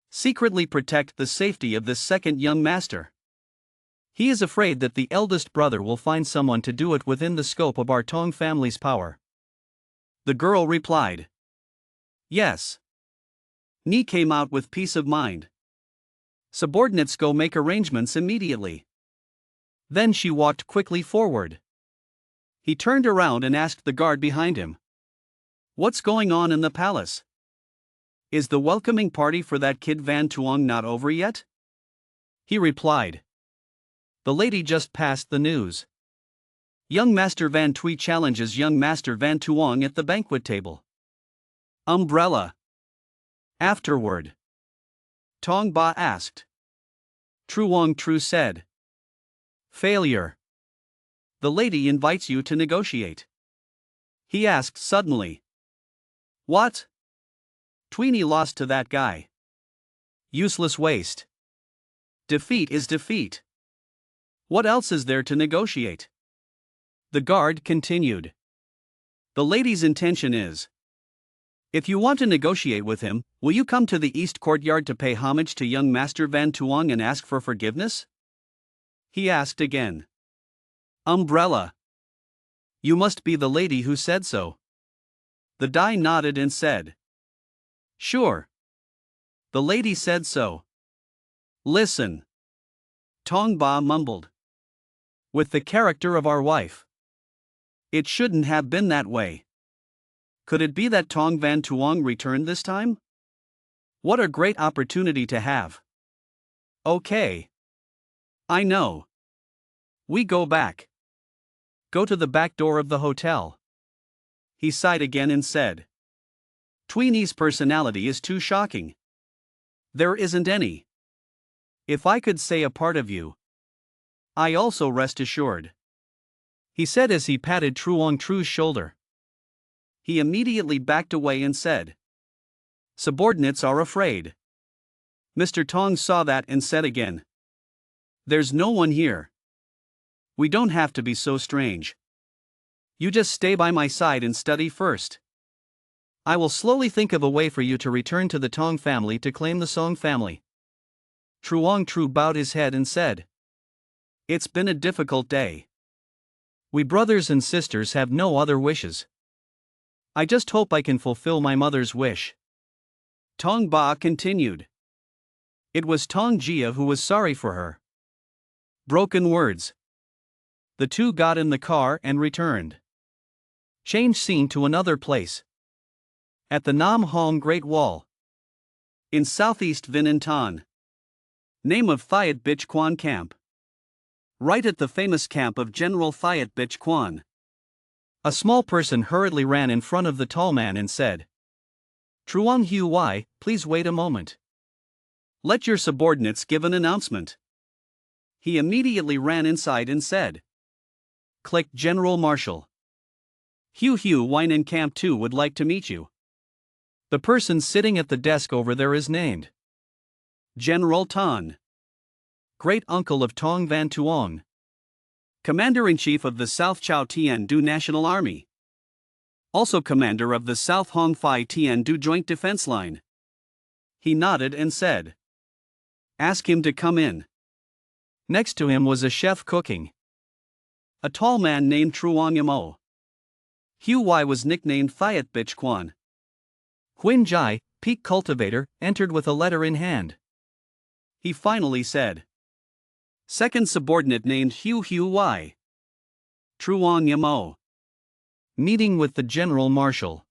Secretly protect the safety of this second young master. He is afraid that the eldest brother will find someone to do it within the scope of our Tong family's power." The girl replied, "Yes." Ni came out with peace of mind. "Subordinates, go make arrangements immediately." Then she walked quickly forward. He turned around and asked the guard behind him, "What's going on in the palace? Is the welcoming party for that kid Van Tuong not over yet?" He replied, "The lady just passed the news. Young Master Van Tui challenges young Master Van Tuong at the banquet table. Umbrella. Afterward." Tong Ba asked. Truong Tru said, "Failure. The lady invites you to negotiate." He asked suddenly, "What? Tweenie lost to that guy. Useless waste. Defeat is defeat. What else is there to negotiate?" The guard continued, "The lady's intention is, if you want to negotiate with him, will you come to the East Courtyard to pay homage to young Master Van Tuong and ask for forgiveness?" He asked again. Umbrella. "You must be the lady who said so." The Dai nodded and said, "Sure. The lady said so." "Listen." Tong Ba mumbled. "With the character of our wife. It shouldn't have been that way. Could it be that Tong Van Tuong returned this time? What a great opportunity to have." "Okay. I know. We go back. Go to the back door of the hotel." He sighed again and said, "Tweenie's personality is too shocking. There isn't any. If I could say a part of you, I also rest assured," he said as he patted Truong Tru's shoulder. He immediately backed away and said, "Subordinates are afraid." Mr. Tong saw that and said again, "There's no one here. We don't have to be so strange. You just stay by my side and study first. I will slowly think of a way for you to return to the Tong family to claim the Song family." Truong Tru bowed his head and said, "It's been a difficult day. We brothers and sisters have no other wishes. I just hope I can fulfill my mother's wish." Tong Ba continued, "It was Tong Jia who was sorry for her." Broken words. The two got in the car and returned. Change scene to another place. At the Nam Hong Great Wall. In southeast Vientiane. Tan. Name of Thiat Bich Quan Camp. Right at the famous camp of General Thiat Bich Quan. A small person hurriedly ran in front of the tall man and said, "Truong Hu Wai, please wait a moment. Let your subordinates give an announcement." He immediately ran inside and said, "Click General Marshal. Hu Wine in Camp 2 would like to meet you. The person sitting at the desk over there is named General Tan, great uncle of Tong Van Tuong, Commander-in-Chief of the South Chao Tian Du National Army. Also commander of the South Hong Phai Tian Du Joint Defense Line." He nodded and said, "Ask him to come in." Next to him was a chef cooking. A tall man named Truong Yamo. Hu Wai was nicknamed Thiat Bich Quan. Huin Jai, peak cultivator, entered with a letter in hand. He finally said, "Second subordinate named Hu Wai. Truong Yamo. Meeting with the General Marshal.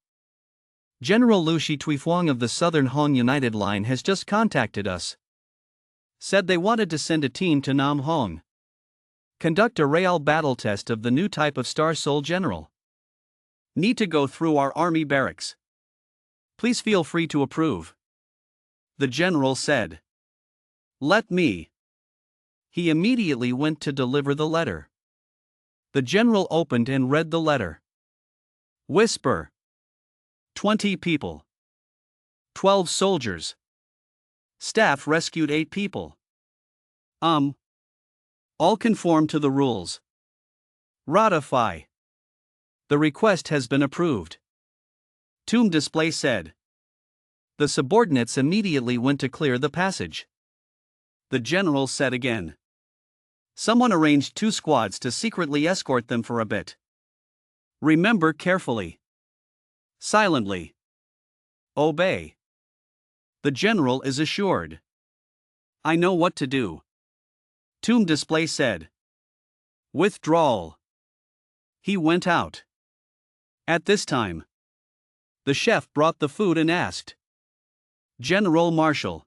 General Lu Shi Tuifuang of the Southern Hong United Line has just contacted us. Said they wanted to send a team to Nam Hong. Conduct a real battle test of the new type of Star Soul General. Need to go through our army barracks. Please feel free to approve." The general said, "Let me." He immediately went to deliver the letter. The general opened and read the letter. Whisper. 20 people. 12 soldiers. Staff rescued 8 people. Um. All conform to the rules. Ratify. The request has been approved. Tomb display said. The subordinates immediately went to clear the passage. The general said again. Someone arranged 2 squads to secretly escort them for a bit. Remember carefully. Silently. Obey. The general is assured. I know what to do. Tomb display said. Withdrawal. He went out. At this time, the chef brought the food and asked, General Marshal,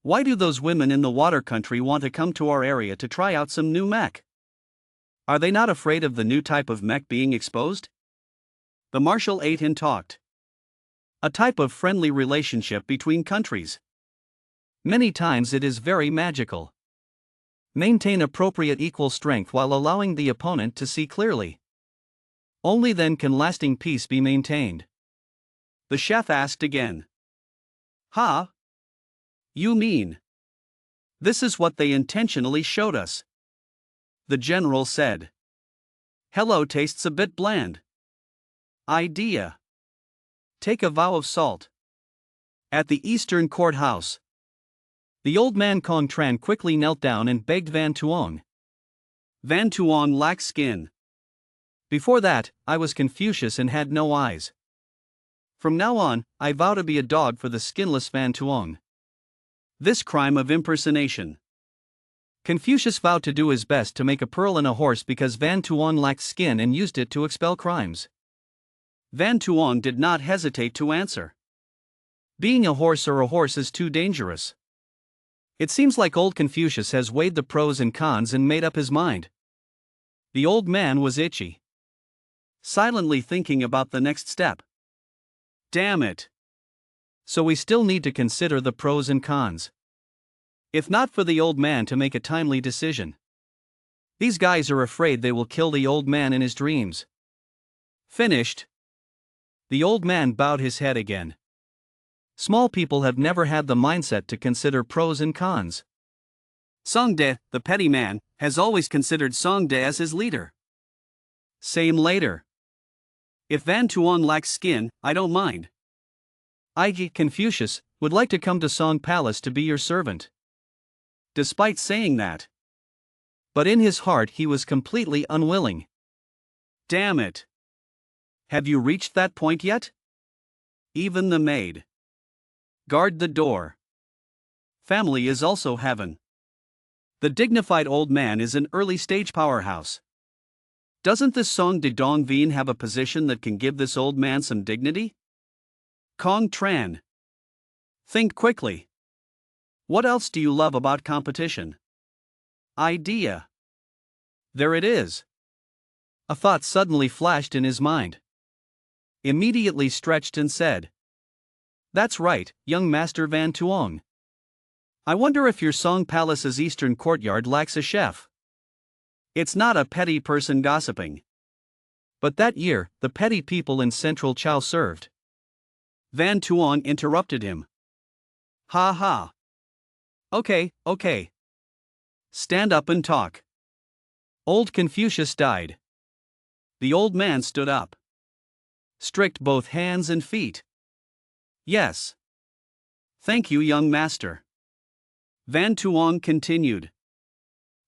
why do those women in the water country want to come to our area to try out some new mech? Are they not afraid of the new type of mech being exposed? The marshal ate and talked. A type of friendly relationship between countries. Many times it is very magical. Maintain appropriate equal strength while allowing the opponent to see clearly. Only then can lasting peace be maintained. The chef asked again. Ha? You mean? This is what they intentionally showed us. The general said. Hello tastes a bit bland. Idea. Take a vow of salt. At the Eastern Courthouse. The old man Kong Tran quickly knelt down and begged Van Tuong. Van Tuong lacked skin. Before that, I was Confucius and had no eyes. From now on, I vow to be a dog for the skinless Van Tuong. This crime of impersonation. Confucius vowed to do his best to make a pearl in a horse because Van Tuong lacked skin and used it to expel crimes. Van Tuong did not hesitate to answer. Being a horse or a horse is too dangerous. It seems like old Confucius has weighed the pros and cons and made up his mind. The old man was itchy. Silently thinking about the next step. Damn it. So we still need to consider the pros and cons. If not for the old man to make a timely decision. These guys are afraid they will kill the old man in his dreams. Finished. The old man bowed his head again. Small people have never had the mindset to consider pros and cons. Songde, the petty man, has always considered Songde as his leader. Same later. If Van Tuong lacks skin, I don't mind. I, Confucius, would like to come to Song Palace to be your servant. Despite saying that. But in his heart he was completely unwilling. Damn it. Have you reached that point yet? Even the maid. Guard the door. Family is also heaven. The dignified old man is an early-stage powerhouse. Doesn't this Song de Dong Vien have a position that can give this old man some dignity? Kong Tran. Think quickly. What else do you love about competition? Idea. There it is. A thought suddenly flashed in his mind. Immediately stretched and said, That's right, young Master Van Tuong. I wonder if your Song Palace's eastern courtyard lacks a chef. It's not a petty person gossiping. But that year, the petty people in Central Chow served. Van Tuong interrupted him. Ha ha. Okay. Stand up and talk. Old Confucius died. The old man stood up. Strict both hands and feet. Yes. Thank you, young master. Van Tuong continued.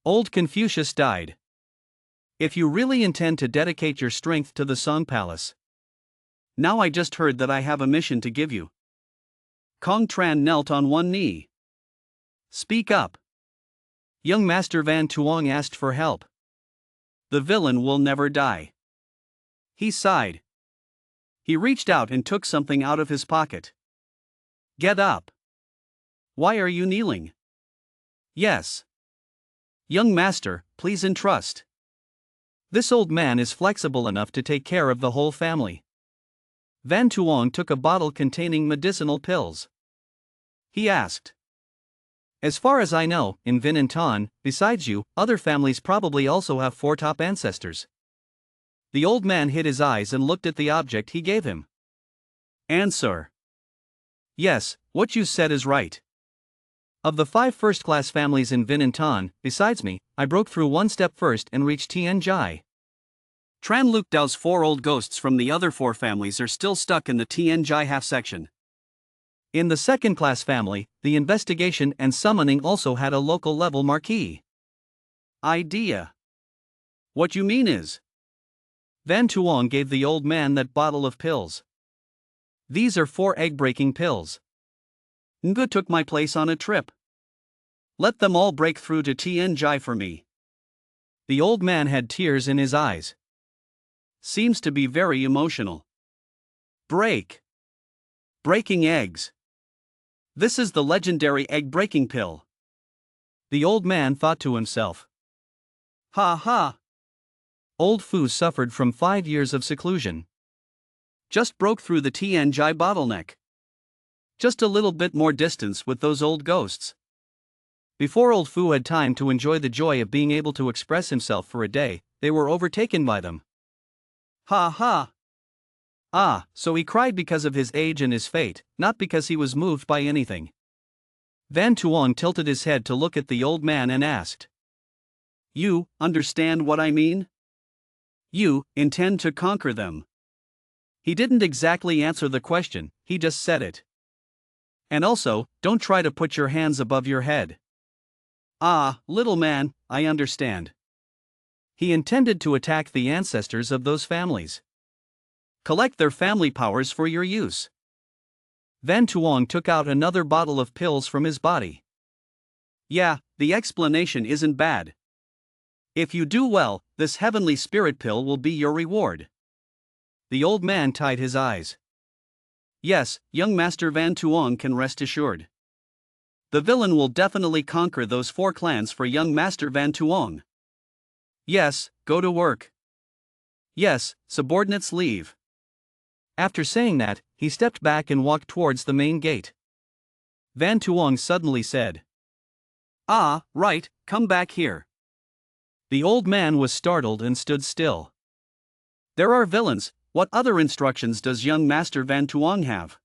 Old Confucius died. If you really intend to dedicate your strength to the Song Palace. Now I just heard that I have a mission to give you. Kong Tran knelt on one knee. Speak up. Young Master Van Tuong asked for help. The villain will never die. He sighed. He reached out and took something out of his pocket. Get up. Why are you kneeling? Yes. Young master, please entrust. This old man is flexible enough to take care of the whole family. Van Tuong took a bottle containing medicinal pills. He asked. As far as I know, in Vin and Ton, besides you, other families probably also have 4 top ancestors. The old man hid his eyes and looked at the object he gave him. Answer. Yes, what you said is right. Of the 5 first-class families in Vin and Tan, besides me, I broke through one step first and reached Tien Jai. Tran Luke Dao's 4 old ghosts from the other 4 families are still stuck in the Tien Jai half section. In the second-class family, the investigation and summoning also had a local-level marquee. Idea. What you mean is, Van Tuong gave the old man that bottle of pills. These are 4 egg-breaking pills. Nga took my place on a trip. Let them all break through to Tien Jai for me. The old man had tears in his eyes. Seems to be very emotional. Breaking eggs. This is the legendary egg-breaking pill. The old man thought to himself. Ha ha. Old Fu suffered from 5 years of seclusion. Just broke through the Tien Jai bottleneck. Just a little bit more distance with those old ghosts. Before Old Fu had time to enjoy the joy of being able to express himself for a day, they were overtaken by them. Ha ha. Ah, so he cried because of his age and his fate, not because he was moved by anything. Van Tuong tilted his head to look at the old man and asked. You understand what I mean? You intend to conquer them. He didn't exactly answer the question, he just said it. And also, don't try to put your hands above your head. Ah, little man, I understand. He intended to attack the ancestors of those families. Collect their family powers for your use. Van Tuong took out another bottle of pills from his body. Yeah, the explanation isn't bad. If you do well, this heavenly spirit pill will be your reward. The old man tied his eyes. Yes, young Master Van Tuong can rest assured. The villain will definitely conquer those 4 clans for young Master Van Tuong. Yes, go to work. Yes, subordinates leave. After saying that, he stepped back and walked towards the main gate. Van Tuong suddenly said. Ah, right, come back here. The old man was startled and stood still. There are villains, what other instructions does young Master Van Tuong have?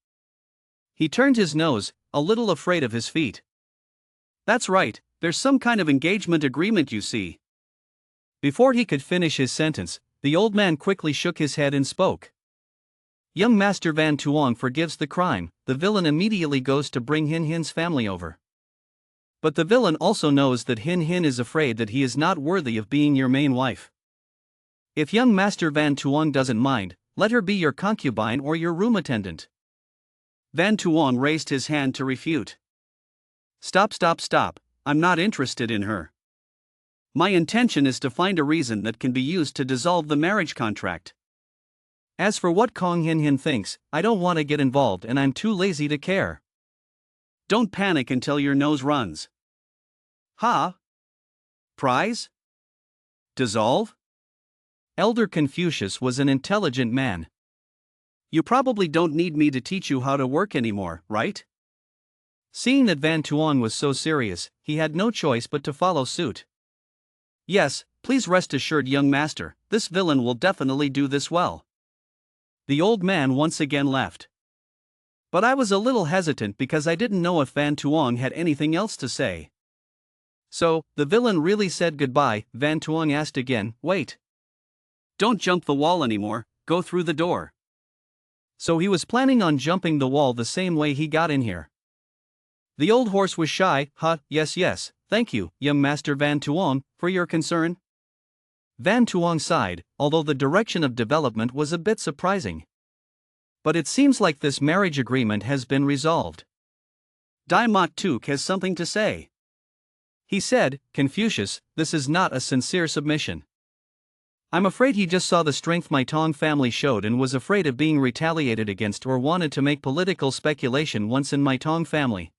He turned his nose, a little afraid of his feet. That's right, there's some kind of engagement agreement you see. Before he could finish his sentence, the old man quickly shook his head and spoke. Young Master Van Tuong forgives the crime, the villain immediately goes to bring Hin Hin's family over. But the villain also knows that Hin Hin is afraid that he is not worthy of being your main wife. If young Master Van Tuong doesn't mind, let her be your concubine or your room attendant. Van Tuong raised his hand to refute. Stop, I'm not interested in her. My intention is to find a reason that can be used to dissolve the marriage contract. As for what Kong Hin Hin thinks, I don't want to get involved and I'm too lazy to care. Don't panic until your nose runs. Ha? Prize? Dissolve? Elder Confucius was an intelligent man. You probably don't need me to teach you how to work anymore, right? Seeing that Van Tuong was so serious, he had no choice but to follow suit. Yes, please rest assured, young master, this villain will definitely do this well. The old man once again left. But I was a little hesitant because I didn't know if Van Tuong had anything else to say. So, the villain really said goodbye? Van Tuong asked again. Wait. Don't jump the wall anymore, go through the door. So he was planning on jumping the wall the same way he got in here. The old horse was shy. Yes, thank you, young Master Van Tuong, for your concern. Van Tuong sighed, although the direction of development was a bit surprising. But it seems like this marriage agreement has been resolved. Dai Mok Tuk has something to say. He said, Confucius, this is not a sincere submission. I'm afraid he just saw the strength my Tong family showed and was afraid of being retaliated against or wanted to make political speculation once in my Tong family.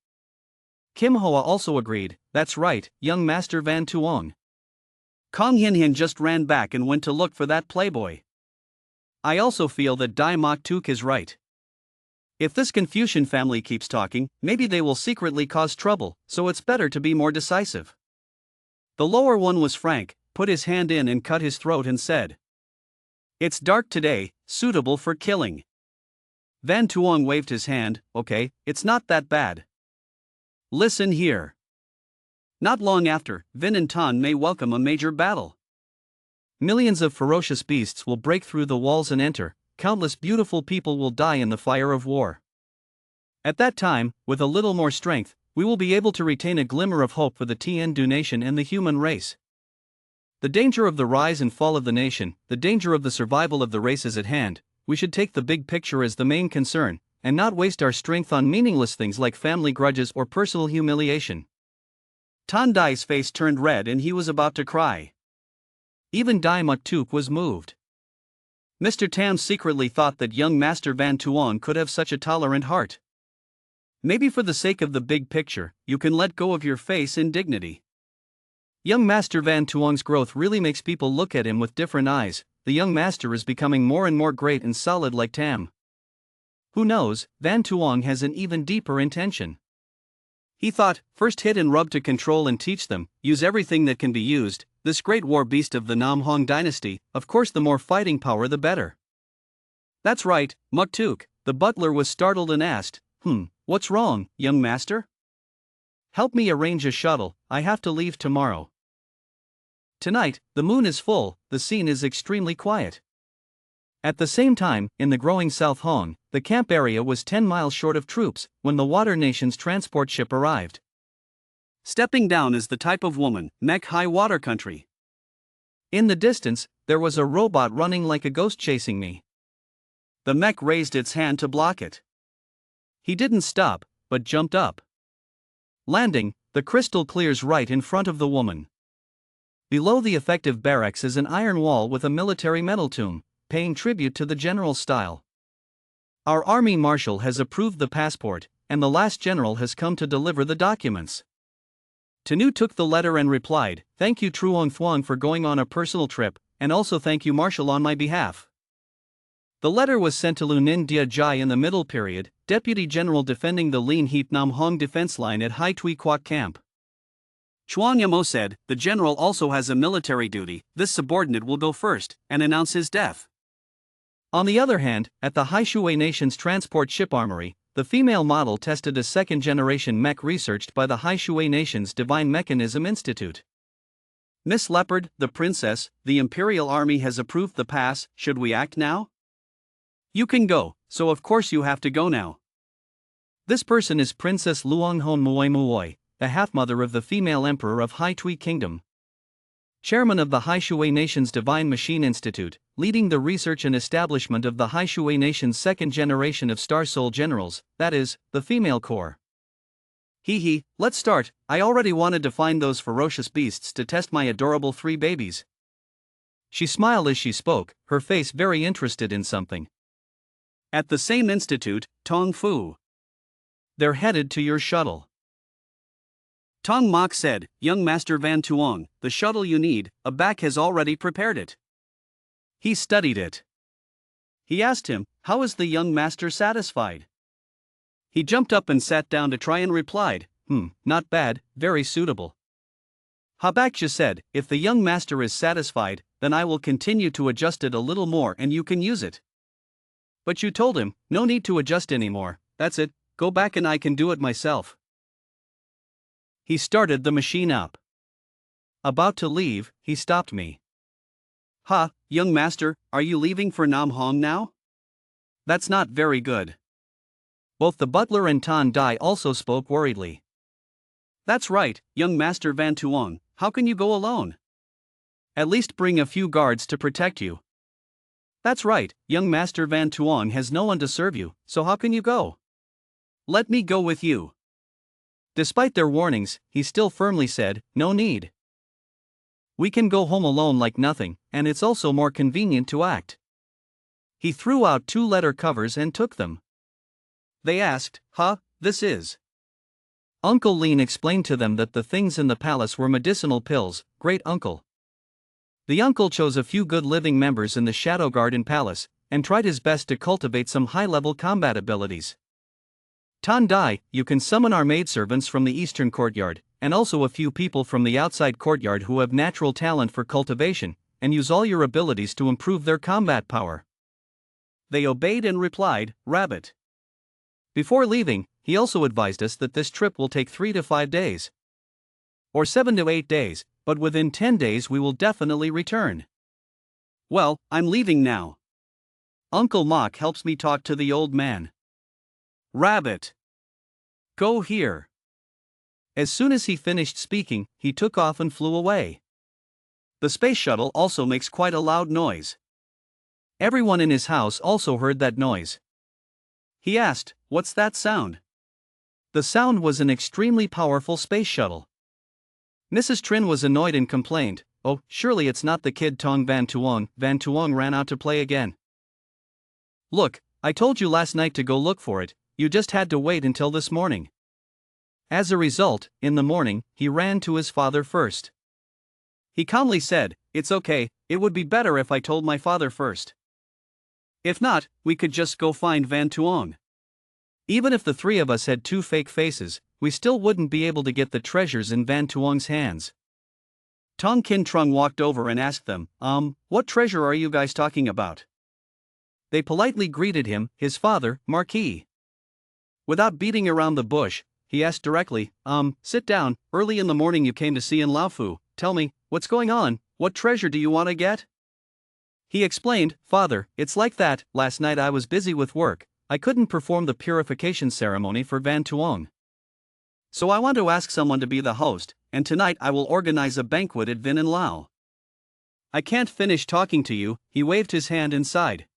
Kim Hoa also agreed, that's right, young Master Van Tuong. Kong Hin Hin just ran back and went to look for that playboy. I also feel that Dai Mok Tuk is right. If this Confucian family keeps talking, maybe they will secretly cause trouble, so it's better to be more decisive. The lower one was frank, put his hand in and cut his throat and said, It's dark today, suitable for killing. Van Tuong waved his hand, okay, it's not that bad. Listen here. Not long after, Vin and Tan may welcome a major battle. Millions of ferocious beasts will break through the walls and enter, countless beautiful people will die in the fire of war. At that time, with a little more strength, we will be able to retain a glimmer of hope for the Tiandu nation and the human race. The danger of the rise and fall of the nation, the danger of the survival of the race is at hand. We should take the big picture as the main concern, and not waste our strength on meaningless things like family grudges or personal humiliation. Tan Dai's face turned red and he was about to cry. Even Dai Muktuk was moved. Mr. Tam secretly thought that young Master Van Tuong could have such a tolerant heart. Maybe for the sake of the big picture, you can let go of your face in dignity. Young Master Van Tuong's growth really makes people look at him with different eyes. The young master is becoming more and more great and solid like Tam. Who knows, Van Tuong has an even deeper intention. He thought, first hit and rub to control and teach them, use everything that can be used, this great war beast of the Nam Hong dynasty, of course the more fighting power the better. That's right, Muktuk, the butler was startled and asked, what's wrong, young master? Help me arrange a shuttle, I have to leave tomorrow. Tonight, the moon is full, the scene is extremely quiet. At the same time, in the growing South Hong, the camp area was 10 miles short of troops, when the Water Nation's transport ship arrived. Stepping down is the type of woman, Mech high water country. In the distance, there was a robot running like a ghost chasing me. The Mech raised its hand to block it. He didn't stop, but jumped up. Landing, the crystal clears right in front of the woman. Below the effective barracks is an iron wall with a military metal tomb, paying tribute to the general's style. Our army marshal has approved the passport, and the last general has come to deliver the documents. Tanu took the letter and replied, "Thank you Truong Thuong for going on a personal trip, and also thank you Marshal on my behalf." The letter was sent to Lunin Dia Jai in the middle period, Deputy General defending the Lin Heap Nam Hong defense line at Hai Tui Kwok Camp. Chuang Yamo said, the general also has a military duty, this subordinate will go first, and announce his death. On the other hand, at the Haishui Nation's transport ship armory, the female model tested a second-generation mech researched by the Haishui Nation's Divine Mechanism Institute. Miss Leopard, the princess, the Imperial Army has approved the pass, should we act now? You can go, so of course you have to go now. This person is Princess Luong Hon Muoi Muoi, the half-mother of the female emperor of Hai Tui Kingdom. Chairman of the Haishui Nation's Divine Machine Institute, leading the research and establishment of the Haishui Nation's second generation of Star Soul Generals, that is, the female corps. Let's start, I already wanted to find those ferocious beasts to test my adorable 3 babies. She smiled as she spoke, her face very interested in something. At the same institute, Tong Fu. They're headed to your shuttle. Tong Mok said, young Master Van Tuong, the shuttle you need, Abak has already prepared it. He studied it. He asked him, how is the young master satisfied? He jumped up and sat down to try and replied, not bad, very suitable. Habakja said, if the young master is satisfied, then I will continue to adjust it a little more and you can use it. But you told him, no need to adjust anymore, that's it, go back and I can do it myself. He started the machine up. About to leave, he stopped me. Young master, are you leaving for Nam Hong now? That's not very good. Both the butler and Tan Dai also spoke worriedly. That's right, young Master Van Tuong, how can you go alone? At least bring a few guards to protect you. That's right, young Master Van Tuong has no one to serve you, so how can you go? Let me go with you. Despite their warnings, he still firmly said, no need. We can go home alone like nothing, and it's also more convenient to act. He threw out 2 letter covers and took them. They asked, this is? Uncle Lean explained to them that the things in the palace were medicinal pills, great uncle. The uncle chose a few good living members in the Shadow Guard in palace, and tried his best to cultivate some high-level combat abilities. Tan Dai, you can summon our maidservants from the eastern courtyard, and also a few people from the outside courtyard who have natural talent for cultivation, and use all your abilities to improve their combat power. They obeyed and replied, Rabbit. Before leaving, he also advised us that this trip will take 3 to 5 days. Or 7 to 8 days, but within 10 days we will definitely return. Well, I'm leaving now. Uncle Mock helps me talk to the old man. Rabbit. Go here. As soon as he finished speaking, he took off and flew away. The space shuttle also makes quite a loud noise. Everyone in his house also heard that noise. He asked, "What's that sound?" The sound was an extremely powerful space shuttle. Mrs. Trin was annoyed and complained, "Oh, surely it's not the kid Tong Van Tuong." Van Tuong ran out to play again. "Look, I told you last night to go look for it, you just had to wait until this morning." As a result, in the morning, he ran to his father first. He calmly said, "It's okay, it would be better if I told my father first. If not, we could just go find Van Tuong. Even if the three of us had 2 fake faces, we still wouldn't be able to get the treasures in Van Tuong's hands." Tong Kin Trung walked over and asked them, "What treasure are you guys talking about?" They politely greeted him, his father, Marquis. Without beating around the bush, he asked directly, "Sit down, early in the morning you came to see in Laofu, tell me, what's going on, what treasure do you want to get?" He explained, "Father, it's like that, last night I was busy with work, I couldn't perform the purification ceremony for Van Tuong. So I want to ask someone to be the host, and tonight I will organize a banquet at Vin and Lao." I can't finish talking to you, he waved his hand inside.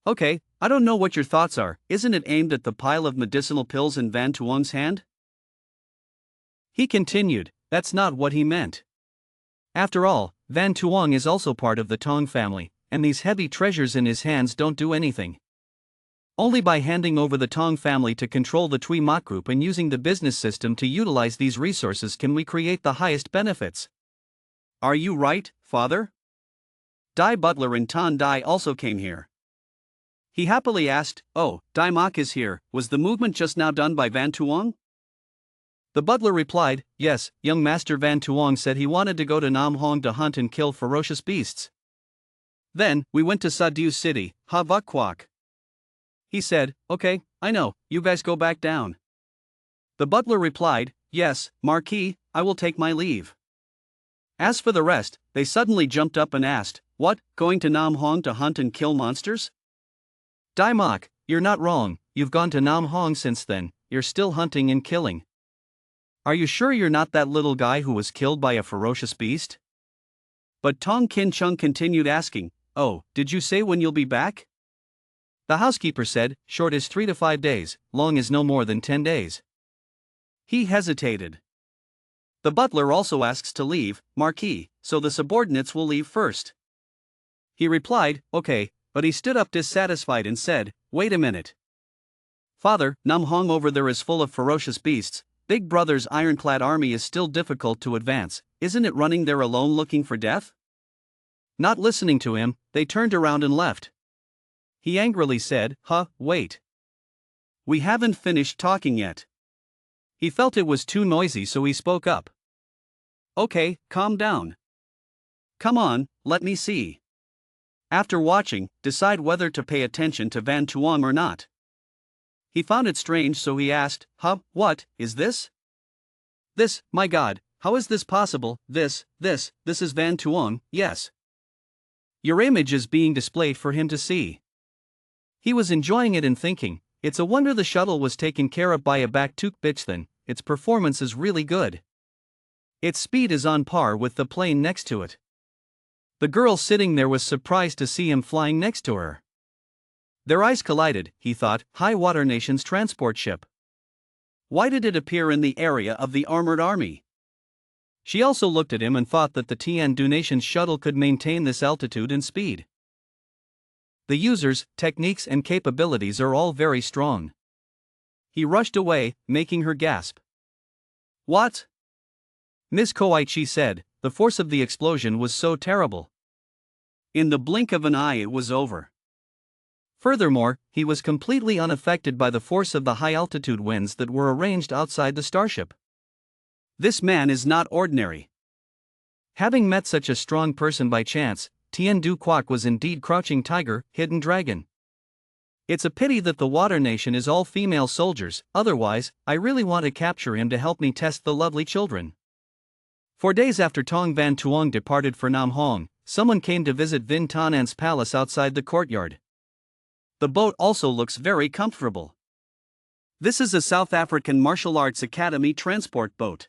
"Okay, I don't know what your thoughts are, isn't it aimed at the pile of medicinal pills in Van Tuong's hand?" He continued, "That's not what he meant. After all, Van Tuong is also part of the Tong family, and these heavy treasures in his hands don't do anything. Only by handing over the Tong family to control the Tui Mot group and using the business system to utilize these resources can we create the highest benefits." "Are you right, father?" Dai Butler and Tan Dai also came here. He happily asked, "Oh, Dai Mok is here, was the movement just now done by Van Tuong?" The butler replied, "Yes, young Master Van Tuong said he wanted to go to Nam Hong to hunt and kill ferocious beasts. Then, we went to Sadu City, Ha Vuk Kwok. He said, okay, I know, you guys go back down." The butler replied, "Yes, Marquis, I will take my leave." As for the rest, they suddenly jumped up and asked, "What, going to Nam Hong to hunt and kill monsters?" "Dai Mok, you're not wrong, you've gone to Nam Hong since then, you're still hunting and killing. Are you sure you're not that little guy who was killed by a ferocious beast?" But Tong Kin Chung continued asking, "Oh, did you say when you'll be back?" The housekeeper said, "Short is 3 to 5 days, long is no more than 10 days. He hesitated. The butler also asks to leave, Marquis, so the subordinates will leave first. He replied, "Okay," but he stood up dissatisfied and said, "Wait a minute. Father, Nam Hong over there is full of ferocious beasts, Big Brother's ironclad army is still difficult to advance, isn't it running there alone looking for death?" Not listening to him, they turned around and left. He angrily said, Wait. We haven't finished talking yet." He felt it was too noisy so he spoke up. "Okay, calm down. Come on, let me see. After watching, decide whether to pay attention to Van Tuong or not." He found it strange so he asked, "What is this?" "This, my God, how is this possible? This is Van Tuong, yes. Your image is being displayed for him to see." He was enjoying it and thinking, it's a wonder the shuttle was taken care of by a Baktuk bitch then, its performance is really good. Its speed is on par with the plane next to it. The girl sitting there was surprised to see him flying next to her. Their eyes collided, he thought, High Water Nation's transport ship. Why did it appear in the area of the armored army? She also looked at him and thought that the Tian Du Nation's shuttle could maintain this altitude and speed. The user's techniques and capabilities are all very strong. He rushed away, making her gasp. "What?" Ms. Koichi said, the force of the explosion was so terrible. In the blink of an eye it was over. Furthermore, he was completely unaffected by the force of the high-altitude winds that were arranged outside the starship. This man is not ordinary. Having met such a strong person by chance, Tien Du Quoc was indeed Crouching Tiger, Hidden Dragon. It's a pity that the Water Nation is all female soldiers, otherwise, I really want to capture him to help me test the lovely children. 4 days after Tong Van Tuong departed for Nam Hong, someone came to visit Vin Tanan's palace outside the courtyard. The boat also looks very comfortable. This is a South African martial arts academy transport boat.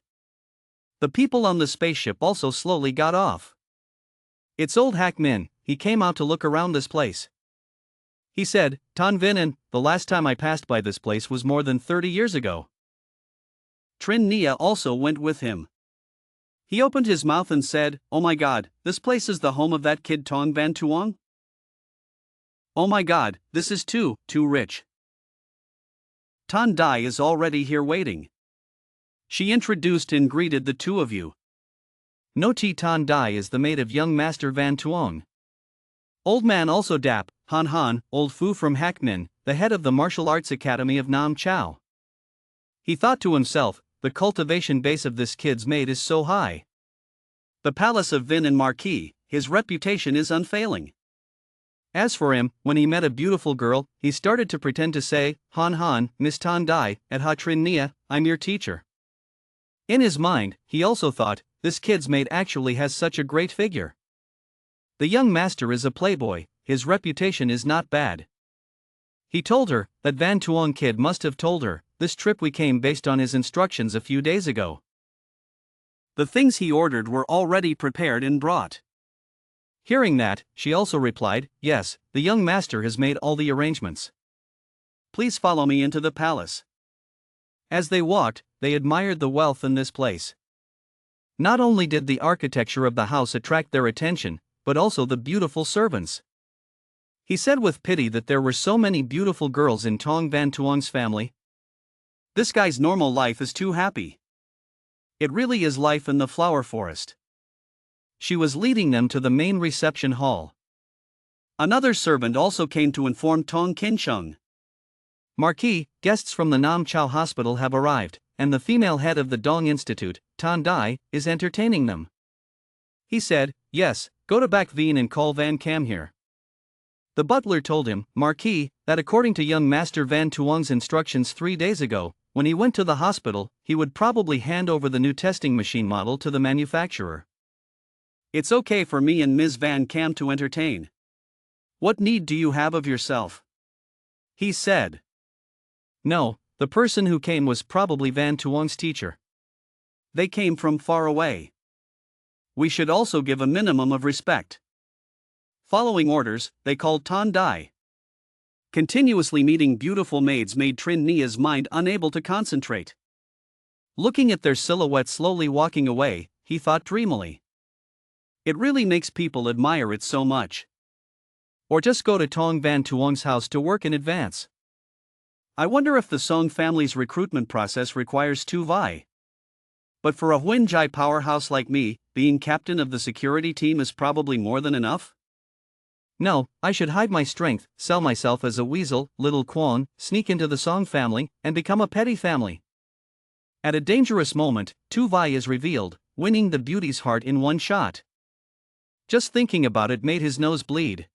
The people on the spaceship also slowly got off. It's old Hack Min, he came out to look around this place. He said, Tan Vinen, the last time I passed by this place was more than 30 years ago. Trin Nia also went with him. He opened his mouth and said, oh my god, this place is the home of that kid Tong Van Tuong? Oh my god, this is too rich. Tan Dai is already here waiting. She introduced and greeted the two of you. No T Tan Dai is the maid of young Master Van Tuong. Old man also dap, Han Han, old Fu from Hack Min, the head of the martial arts academy of Nam Chao. He thought to himself, the cultivation base of this kid's maid is so high. The palace of Vin and Marquis, his reputation is unfailing. As for him, when he met a beautiful girl, he started to pretend to say, Han Han, Miss Tan Dai, at Ha Trin Nia, I'm your teacher. In his mind, he also thought, this kid's maid actually has such a great figure. The young master is a playboy, his reputation is not bad. He told her, that Van Tuong kid must have told her, this trip we came based on his instructions a few days ago. The things he ordered were already prepared and brought. Hearing that, she also replied, yes, the young master has made all the arrangements. Please follow me into the palace. As they walked, they admired the wealth in this place. Not only did the architecture of the house attract their attention, but also the beautiful servants. He said with pity that there were so many beautiful girls in Tong Van Tuong's family. This guy's normal life is too happy. It really is life in the flower forest. She was leading them to the main reception hall. Another servant also came to inform Tong Kinchung. Marquis, guests from the Nam Chao Hospital have arrived, and the female head of the Dong Institute, Tan Dai, is entertaining them. He said, yes, go to Back Veen and call Van Cam here. The butler told him, Marquis, that according to young Master Van Tuong's instructions 3 days ago, when he went to the hospital, he would probably hand over the new testing machine model to the manufacturer. It's okay for me and Ms. Van Cam to entertain. What need do you have of yourself? He said. No, the person who came was probably Van Tuong's teacher. They came from far away. We should also give a minimum of respect. Following orders, they called Tan Dai. Continuously meeting beautiful maids made Trin Nia's mind unable to concentrate. Looking at their silhouettes slowly walking away, he thought dreamily. It really makes people admire it so much. Or just go to Tong Van Tuong's house to work in advance. I wonder if the Song family's recruitment process requires 2 Vi. But for a Huinjai powerhouse like me, being captain of the security team is probably more than enough. No, I should hide my strength, sell myself as a weasel, little Quan, sneak into the Song family, and become a petty family. At a dangerous moment, 2 Vi is revealed, winning the beauty's heart in one shot. Just thinking about it made his nose bleed.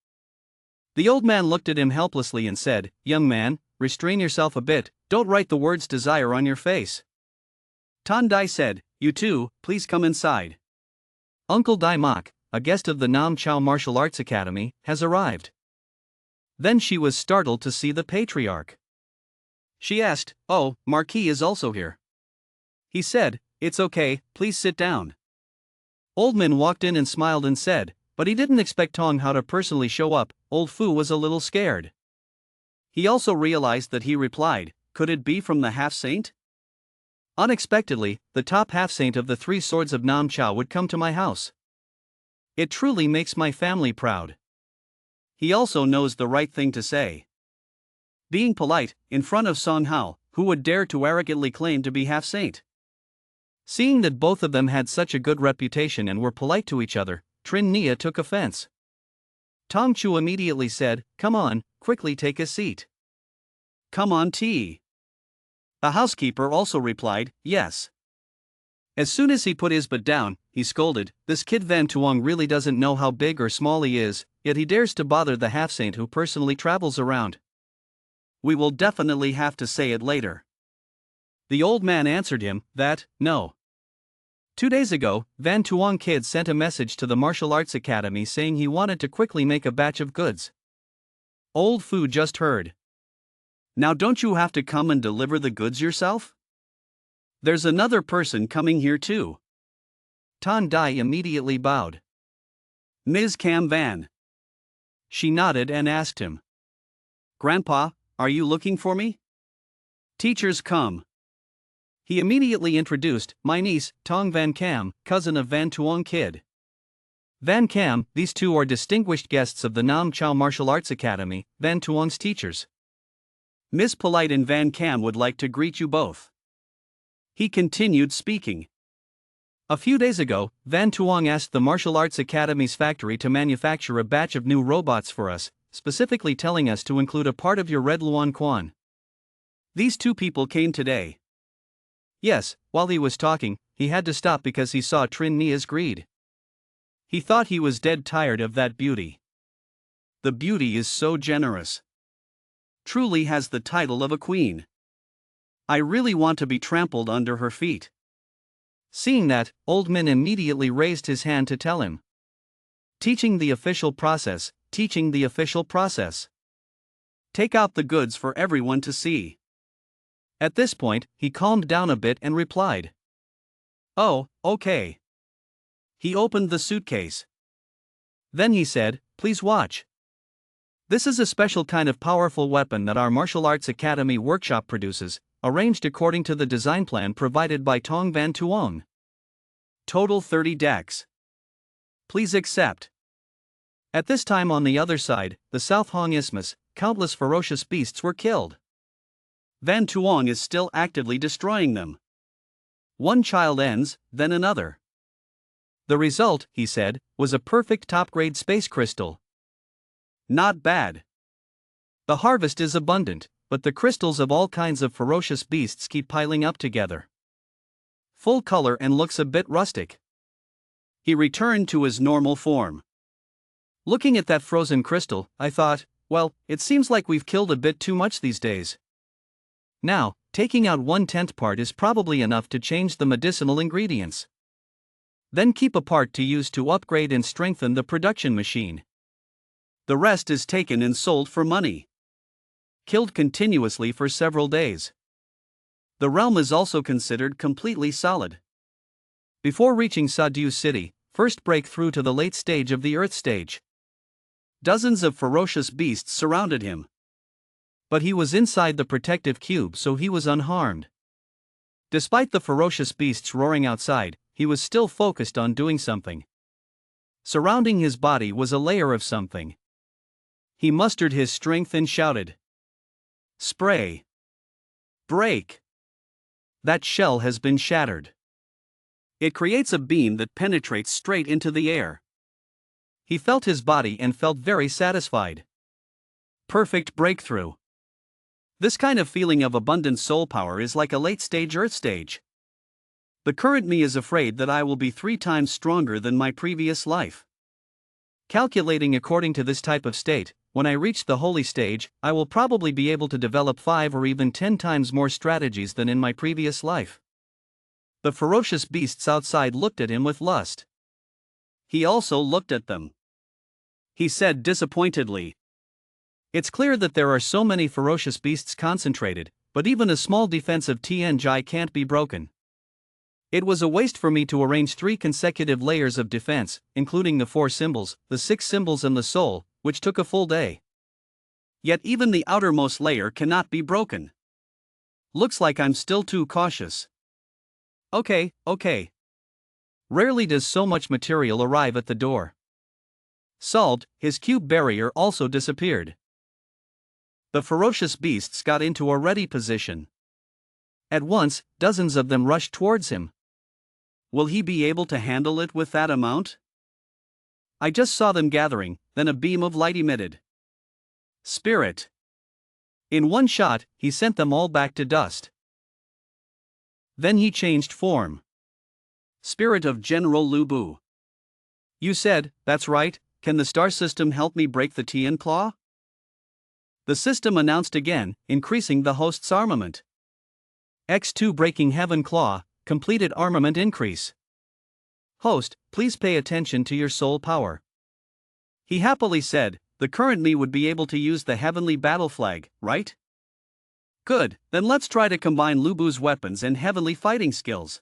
The old man looked at him helplessly and said, young man, restrain yourself a bit, don't write the words desire on your face. Tan Dai said, you two, please come inside. Uncle Dai Mak, a guest of the Nam Chao Martial Arts Academy, has arrived. Then she was startled to see the patriarch. She asked, oh, Marquis is also here. He said, it's okay, please sit down. Old Min walked in and smiled and said, but he didn't expect Tong Hao to personally show up. Old Fu was a little scared. He also realized that he replied, could it be from the half-saint? Unexpectedly, the top half-saint of the 3 swords of Nam Chao would come to my house. It truly makes my family proud. He also knows the right thing to say. Being polite, in front of Song Hao, who would dare to arrogantly claim to be half-saint? Seeing that both of them had such a good reputation and were polite to each other, Trin Nia took offense. Tong Chu immediately said, come on, quickly take a seat. Come on, tea. The housekeeper also replied, yes. As soon as he put his butt down, he scolded, this kid Van Tuong really doesn't know how big or small he is, yet he dares to bother the half-saint who personally travels around. We will definitely have to say it later. The old man answered him that, no. 2 days ago, Van Tuong Kid sent a message to the Martial Arts Academy saying he wanted to quickly make a batch of goods. Old Fu just heard. Now don't you have to come and deliver the goods yourself? There's another person coming here too. Tan Dai immediately bowed. Ms. Cam Van. She nodded and asked him. Grandpa, are you looking for me? Teachers come. He immediately introduced my niece, Tong Van Cam, cousin of Van Tuong Kid. Van Cam, these two are distinguished guests of the Nam Chao Martial Arts Academy, Van Tuong's teachers. Miss Polite and Van Cam would like to greet you both. He continued speaking. A few days ago, Van Tuong asked the Martial Arts Academy's factory to manufacture a batch of new robots for us, specifically telling us to include a part of your Red Luan Quan. These two people came today. Yes, while he was talking, he had to stop because he saw Trin Nia's greed. He thought he was dead tired of that beauty. The beauty is so generous. Truly has the title of a queen. I really want to be trampled under her feet. Seeing that, Old Min immediately raised his hand to tell him. Teaching the official process, teaching the official process. Take out the goods for everyone to see. At this point, he calmed down a bit and replied. Oh, okay. He opened the suitcase. Then he said, please watch. This is a special kind of powerful weapon that our Martial Arts Academy workshop produces, arranged according to the design plan provided by Tong Van Tuong. Total 30 decks. Please accept. At this time on the other side, the South Hong Isthmus, countless ferocious beasts were killed. Van Tuong is still actively destroying them. One child ends, then another. The result, he said, was a perfect top-grade space crystal. Not bad. The harvest is abundant, but the crystals of all kinds of ferocious beasts keep piling up together. Full color and looks a bit rustic. He returned to his normal form. Looking at that frozen crystal, I thought, well, it seems like we've killed a bit too much these days. Now, taking out 1/10 part is probably enough to change the medicinal ingredients. Then keep a part to use to upgrade and strengthen the production machine. The rest is taken and sold for money. Killed continuously for several days. The realm is also considered completely solid. Before reaching Sadu City, first break through to the late stage of the Earth stage. Dozens of ferocious beasts surrounded him. But he was inside the protective cube, so he was unharmed. Despite the ferocious beasts roaring outside, he was still focused on doing something. Surrounding his body was a layer of something. He mustered his strength and shouted. Spray. Break. That shell has been shattered. It creates a beam that penetrates straight into the air. He felt his body and felt very satisfied. Perfect breakthrough. This kind of feeling of abundant soul power is like a late-stage Earth stage. The current me is afraid that I will be 3 times stronger than my previous life. Calculating according to this type of state, when I reach the holy stage, I will probably be able to develop 5 or even 10 times more strategies than in my previous life. The ferocious beasts outside looked at him with lust. He also looked at them. He said disappointedly, it's clear that there are so many ferocious beasts concentrated, but even a small defensive Tianjai can't be broken. It was a waste for me to arrange 3 consecutive layers of defense, including the 4 symbols, the 6 symbols and the soul, which took a full day. Yet even the outermost layer cannot be broken. Looks like I'm still too cautious. Okay. Rarely does so much material arrive at the door. Solved, his cube barrier also disappeared. The ferocious beasts got into a ready position. At once, dozens of them rushed towards him. Will he be able to handle it with that amount? I just saw them gathering, then a beam of light emitted. Spirit. In one shot, he sent them all back to dust. Then he changed form. Spirit of General Lu Bu. You said, that's right, can the star system help me break the Tian Claw? The system announced again, increasing the host's armament. X2 Breaking Heaven Claw, completed armament increase. Host, please pay attention to your soul power. He happily said, the current me would be able to use the heavenly battle flag, right? Good, then let's try to combine Lubu's weapons and heavenly fighting skills.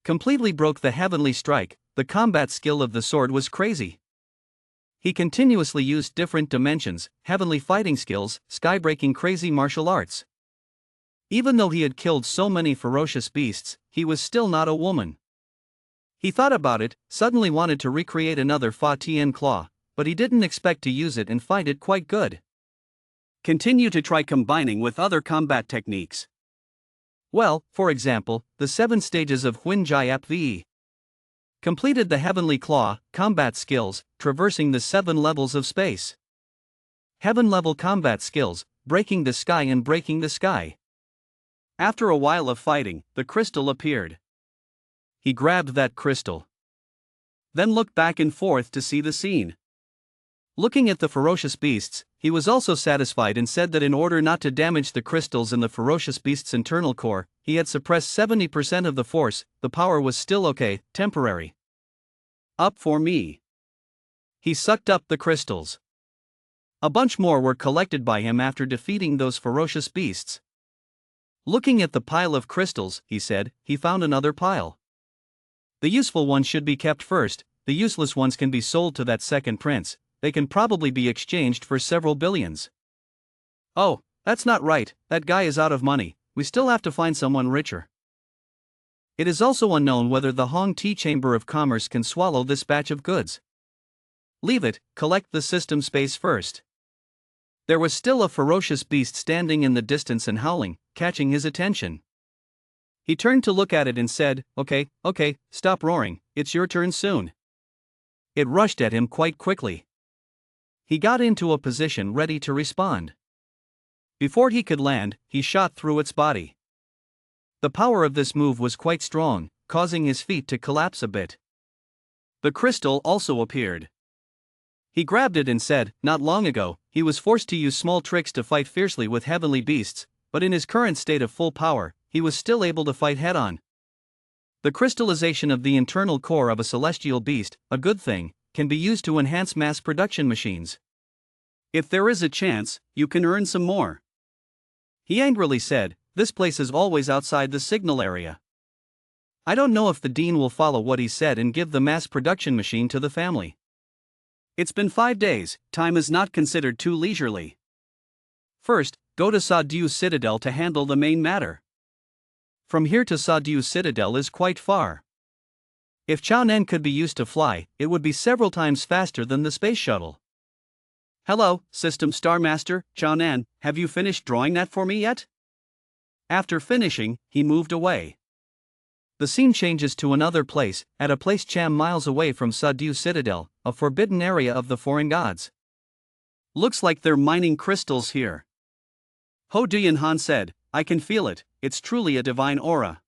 Completely broke the heavenly strike, the combat skill of the sword was crazy. He continuously used different dimensions, heavenly fighting skills, skybreaking crazy martial arts. Even though he had killed so many ferocious beasts, he was still not a woman. He thought about it, suddenly wanted to recreate another Fa Tien Claw, but he didn't expect to use it and find it quite good. Continue to try combining with other combat techniques. Well, for example, the 7 stages of Huin Jai Ap VE. Completed the Heavenly Claw, combat skills, traversing the 7 levels of space. Heaven level combat skills, breaking the sky and breaking the sky. After a while of fighting, the crystal appeared. He grabbed that crystal. Then looked back and forth to see the scene. Looking at the ferocious beasts, he was also satisfied and said that in order not to damage the crystals in the ferocious beast's internal core, he had suppressed 70% of the force, the power was still okay, temporary. Up for me. He sucked up the crystals. A bunch more were collected by him after defeating those ferocious beasts. Looking at the pile of crystals, he said, he found another pile. The useful ones should be kept first, the useless ones can be sold to that second prince. They can probably be exchanged for several billions. Oh, that's not right, that guy is out of money, we still have to find someone richer. It is also unknown whether the Hong Ti Chamber of Commerce can swallow this batch of goods. Leave it, collect the system space first. There was still a ferocious beast standing in the distance and howling, catching his attention. He turned to look at it and said, okay, stop roaring, it's your turn soon. It rushed at him quite quickly. He got into a position ready to respond. Before he could land, he shot through its body. The power of this move was quite strong, causing his feet to collapse a bit. The crystal also appeared. He grabbed it and said, not long ago, he was forced to use small tricks to fight fiercely with heavenly beasts, but in his current state of full power, he was still able to fight head-on. The crystallization of the internal core of a celestial beast, a good thing, can be used to enhance mass production machines. If there is a chance, you can earn some more. He angrily said, this place is always outside the signal area. I don't know if the dean will follow what he said and give the mass production machine to the family. It's been 5 days, time is not considered too leisurely. First, go to Sa-Diu Citadel to handle the main matter. From here to Sa-Diu Citadel is quite far. If Chao Nen could be used to fly, it would be several times faster than the space shuttle. Hello, System Star Master, Chao Nen, have you finished drawing that for me yet? After finishing, he moved away. The scene changes to another place, at a place Cham miles away from Sa-Diu Citadel, a forbidden area of the foreign gods. Looks like they're mining crystals here. Ho Duyan Han said, I can feel it, it's truly a divine aura.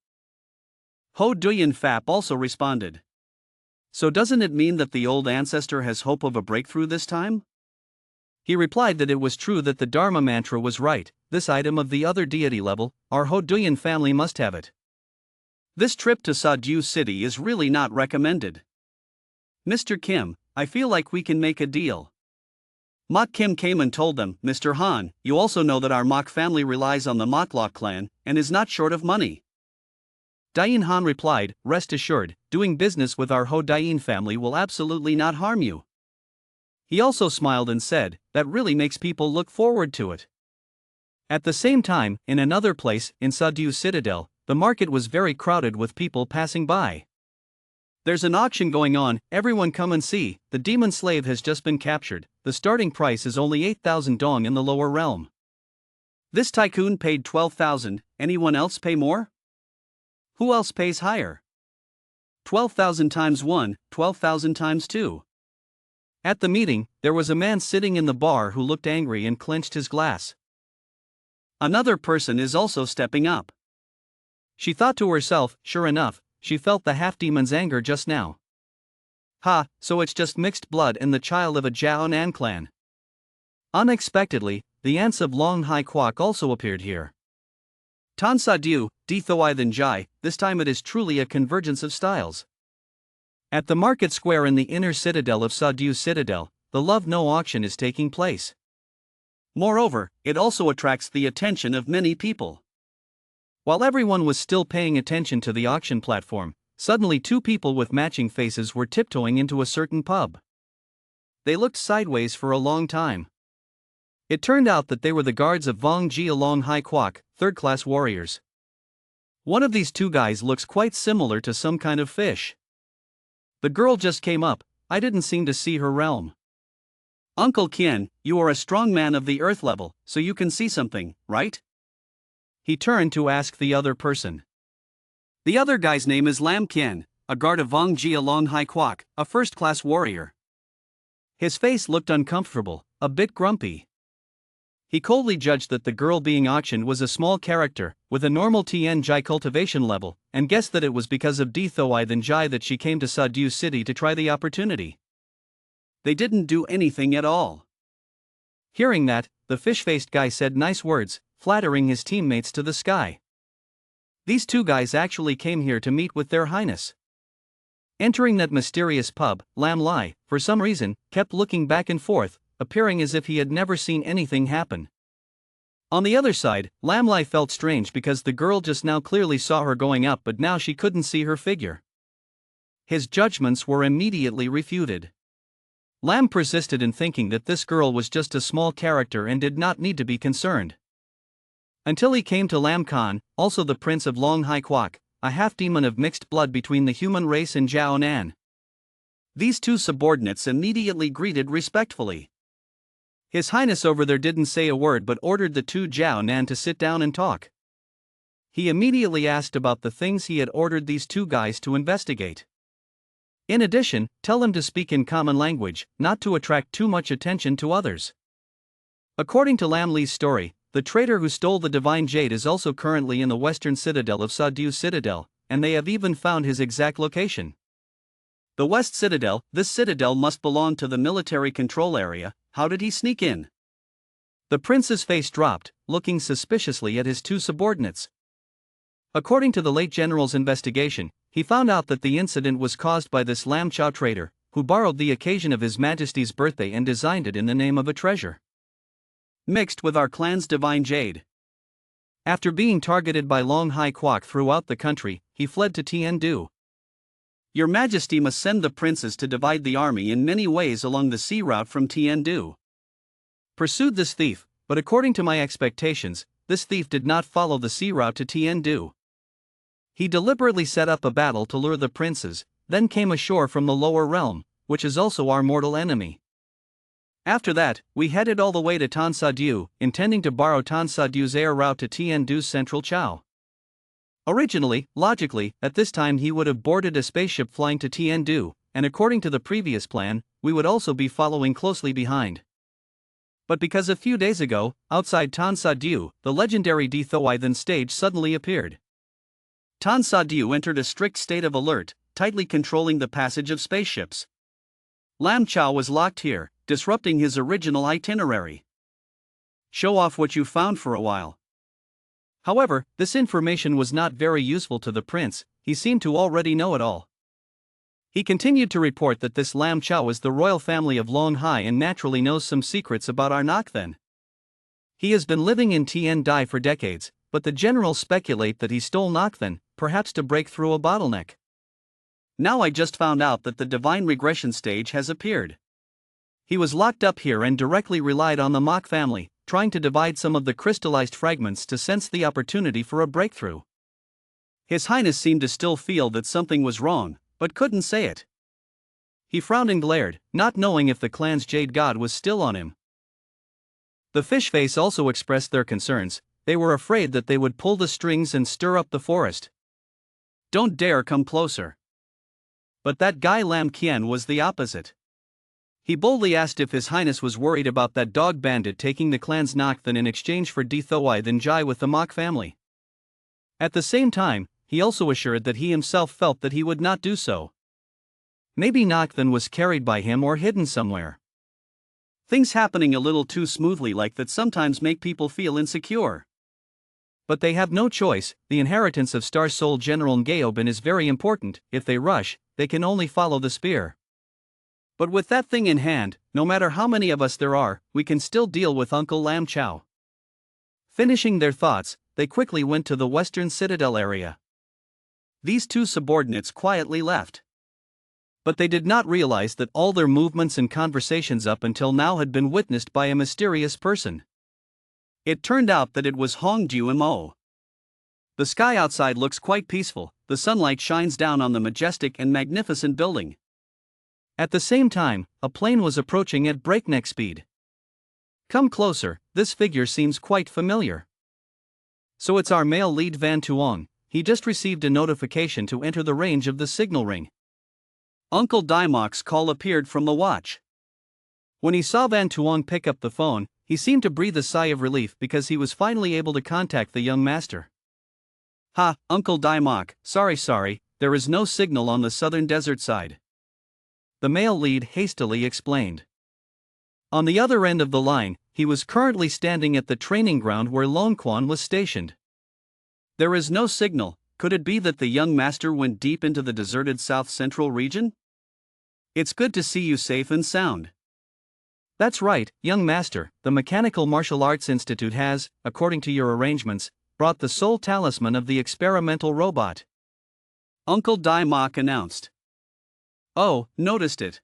Ho Duyan Fap also responded. So doesn't it mean that the old ancestor has hope of a breakthrough this time? He replied that it was true that the Dharma mantra was right, this item of the other deity level, our Ho Duyan family must have it. This trip to Sa-Diu City is really not recommended. Mr. Kim, I feel like we can make a deal. Mok Kim came and told them, Mr. Han, you also know that our Mok family relies on the Moklok clan, and is not short of money. Dain Han replied, rest assured, doing business with our Ho Dain family will absolutely not harm you. He also smiled and said, that really makes people look forward to it. At the same time, in another place, in Sa-Diu Citadel, the market was very crowded with people passing by. There's an auction going on, everyone come and see, the demon slave has just been captured, the starting price is only 8,000 dong in the lower realm. This tycoon paid 12,000, anyone else pay more? Who else pays higher? 12,000 times 1, 12,000 times 2. At the meeting, there was a man sitting in the bar who looked angry and clenched his glass. Another person is also stepping up. She thought to herself, sure enough, she felt the half-demon's anger just now. Ha, so it's just mixed blood and the child of a Jiao Nan clan. Unexpectedly, the ants of Long Hai Kwok also appeared here. Tan Sa Diu, Di Thoi Than Jai, this time it is truly a convergence of styles. At the market square in the inner citadel of Sa Diu Citadel, the Love No auction is taking place. Moreover, it also attracts the attention of many people. While everyone was still paying attention to the auction platform, suddenly two people with matching faces were tiptoeing into a certain pub. They looked sideways for a long time. It turned out that they were the guards of Vong Jia Long Hai Kwok, third-class warriors. One of these two guys looks quite similar to some kind of fish. The girl just came up, I didn't seem to see her realm. Uncle Qian, you are a strong man of the earth level, so you can see something, right? He turned to ask the other person. The other guy's name is Lam Qian, a guard of Vong Jia Long Hai Kwok, a first-class warrior. His face looked uncomfortable, a bit grumpy. He coldly judged that the girl being auctioned was a small character, with a normal Tien Jai cultivation level, and guessed that it was because of Di Thoi Than Jai that she came to Sa Diu City to try the opportunity. They didn't do anything at all. Hearing that, the fish-faced guy said nice words, flattering his teammates to the sky. These two guys actually came here to meet with their highness. Entering that mysterious pub, Lam Lai, for some reason, kept looking back and forth, appearing as if he had never seen anything happen. On the other side, Lam Lai felt strange because the girl just now clearly saw her going up, but now she couldn't see her figure. His judgments were immediately refuted. Lam persisted in thinking that this girl was just a small character and did not need to be concerned. Until he came to Lam Khan, also the prince of Long Hai Kwok, a half-demon of mixed blood between the human race and Jiao Nan. These two subordinates immediately greeted respectfully. His Highness over there didn't say a word but ordered the two Jiao Nan to sit down and talk. He immediately asked about the things he had ordered these two guys to investigate. In addition, tell them to speak in common language, not to attract too much attention to others. According to Lam Li's story, the traitor who stole the divine jade is also currently in the western citadel of Sa Diu Citadel, and they have even found his exact location. The West Citadel, this citadel must belong to the military control area. How did he sneak in? The prince's face dropped, looking suspiciously at his two subordinates. According to the late general's investigation, he found out that the incident was caused by this Lam Chao traitor, who borrowed the occasion of His Majesty's birthday and designed it in the name of a treasure mixed with our clan's divine jade. After being targeted by Long Hai Kwok throughout the country, he fled to Tiandu. Your Majesty must send the princes to divide the army in many ways along the sea route from Tiandu. Pursued this thief, but according to my expectations, this thief did not follow the sea route to Tiandu. He deliberately set up a battle to lure the princes, then came ashore from the lower realm, which is also our mortal enemy. After that, we headed all the way to Tan Sa Diu, intending to borrow Tan Sa Diu's air route to Tiandu's central Chao. Originally, logically, at this time he would have boarded a spaceship flying to Tiandu, and according to the previous plan, we would also be following closely behind. But because a few days ago, outside Tan Sa Diu, the legendary Di Thoi Than stage suddenly appeared. Tan Sa Diu entered a strict state of alert, tightly controlling the passage of spaceships. Lam Chao was locked here, disrupting his original itinerary. Show off what you found for a while. However, this information was not very useful to the prince, he seemed to already know it all. He continued to report that this Lam Chao is the royal family of Long Hai and naturally knows some secrets about our Nakthan. He has been living in Tien Dai for decades, but the generals speculate that he stole Nakthan, perhaps to break through a bottleneck. Now I just found out that the divine regression stage has appeared. He was locked up here and directly relied on the Mach family, trying to divide some of the crystallized fragments to sense the opportunity for a breakthrough. His Highness seemed to still feel that something was wrong, but couldn't say it. He frowned and glared, not knowing if the clan's jade god was still on him. The fish face also expressed their concerns. They were afraid that they would pull the strings and stir up the forest. Don't dare come closer. But that guy Lam Qian was the opposite. He boldly asked if His Highness was worried about that dog bandit taking the clan's Nakthan in exchange for Di Thoi Than Jai with the Mach family. At the same time, he also assured that he himself felt that he would not do so. Maybe Nakthan was carried by him or hidden somewhere. Things happening a little too smoothly like that sometimes make people feel insecure. But they have no choice. The inheritance of Star Soul General Ngaobin is very important. If they rush, they can only follow the spear. But with that thing in hand, no matter how many of us there are, we can still deal with Uncle Lam Chao. Finishing their thoughts, they quickly went to the western citadel area. These two subordinates quietly left. But they did not realize that all their movements and conversations up until now had been witnessed by a mysterious person. It turned out that it was Hong Juimo. The sky outside looks quite peaceful, the sunlight shines down on the majestic and magnificent building. At the same time, a plane was approaching at breakneck speed. Come closer, this figure seems quite familiar. So it's our male lead Van Tuong. He just received a notification to enter the range of the signal ring. Uncle Daimok's call appeared from the watch. When he saw Van Tuong pick up the phone, he seemed to breathe a sigh of relief because he was finally able to contact the young master. Ha, Uncle Daimok, sorry, there is no signal on the southern desert side. The male lead hastily explained. On the other end of the line, he was currently standing at the training ground where Lone Quan was stationed. There is no signal. Could it be that the young master went deep into the deserted south-central region? It's good to see you safe and sound. That's right, young master. The Mechanical Martial Arts Institute has, according to your arrangements, brought the soul talisman of the experimental robot. Uncle Daimok announced. Oh, noticed it.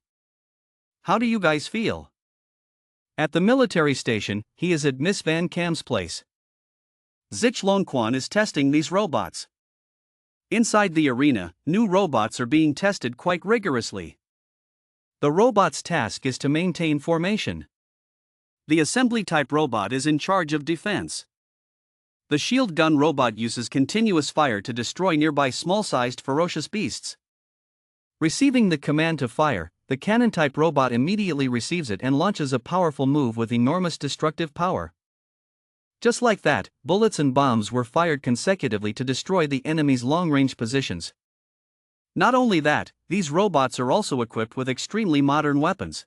How do you guys feel? At the military station, he is at Miss Van Cam's place. Zich Lone Quan is testing these robots. Inside the arena, new robots are being tested quite rigorously. The robot's task is to maintain formation. The assembly-type robot is in charge of defense. The shield gun robot uses continuous fire to destroy nearby small-sized ferocious beasts. Receiving the command to fire, the cannon-type robot immediately receives it and launches a powerful move with enormous destructive power. Just like that, bullets and bombs were fired consecutively to destroy the enemy's long-range positions. Not only that, these robots are also equipped with extremely modern weapons.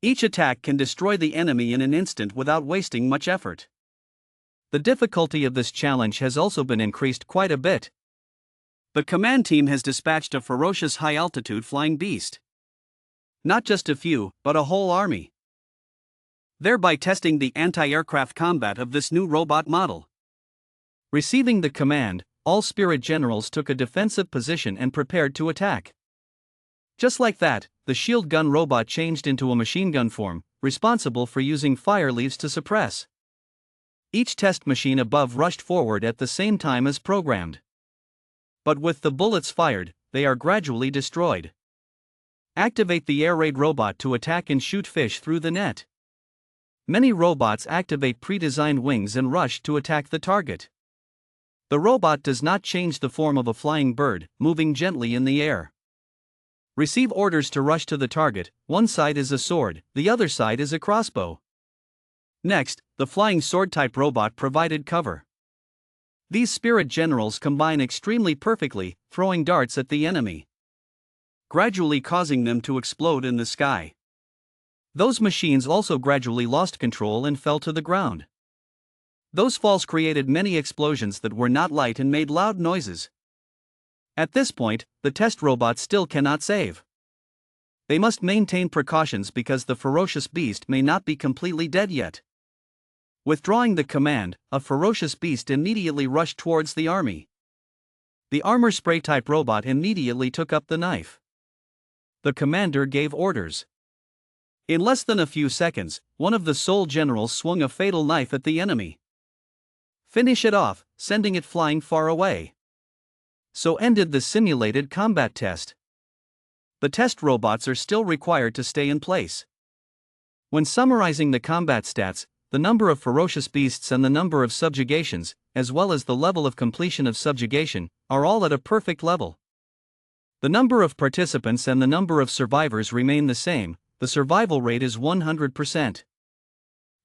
Each attack can destroy the enemy in an instant without wasting much effort. The difficulty of this challenge has also been increased quite a bit. The command team has dispatched a ferocious high-altitude flying beast. Not just a few, but a whole army. Thereby testing the anti-aircraft combat of this new robot model. Receiving the command, all spirit generals took a defensive position and prepared to attack. Just like that, the shield gun robot changed into a machine gun form, responsible for using fire leaves to suppress. Each test machine above rushed forward at the same time as programmed. But with the bullets fired, they are gradually destroyed. Activate the air raid robot to attack and shoot fish through the net. Many robots activate pre-designed wings and rush to attack the target. The robot does not change the form of a flying bird, moving gently in the air. Receive orders to rush to the target. One side is a sword, the other side is a crossbow. Next, the flying sword-type robot provided cover. These spirit generals combine extremely perfectly, throwing darts at the enemy, gradually causing them to explode in the sky. Those machines also gradually lost control and fell to the ground. Those falls created many explosions that were not light and made loud noises. At this point, the test robot still cannot save. They must maintain precautions because the ferocious beast may not be completely dead yet. Withdrawing the command, a ferocious beast immediately rushed towards the army. The armor spray type robot immediately took up the knife. The commander gave orders. In less than a few seconds, one of the soul generals swung a fatal knife at the enemy. Finish it off, sending it flying far away. So ended the simulated combat test. The test robots are still required to stay in place. When summarizing the combat stats, the number of ferocious beasts and the number of subjugations, as well as the level of completion of subjugation, are all at a perfect level. The number of participants and the number of survivors remain the same. The survival rate is 100%.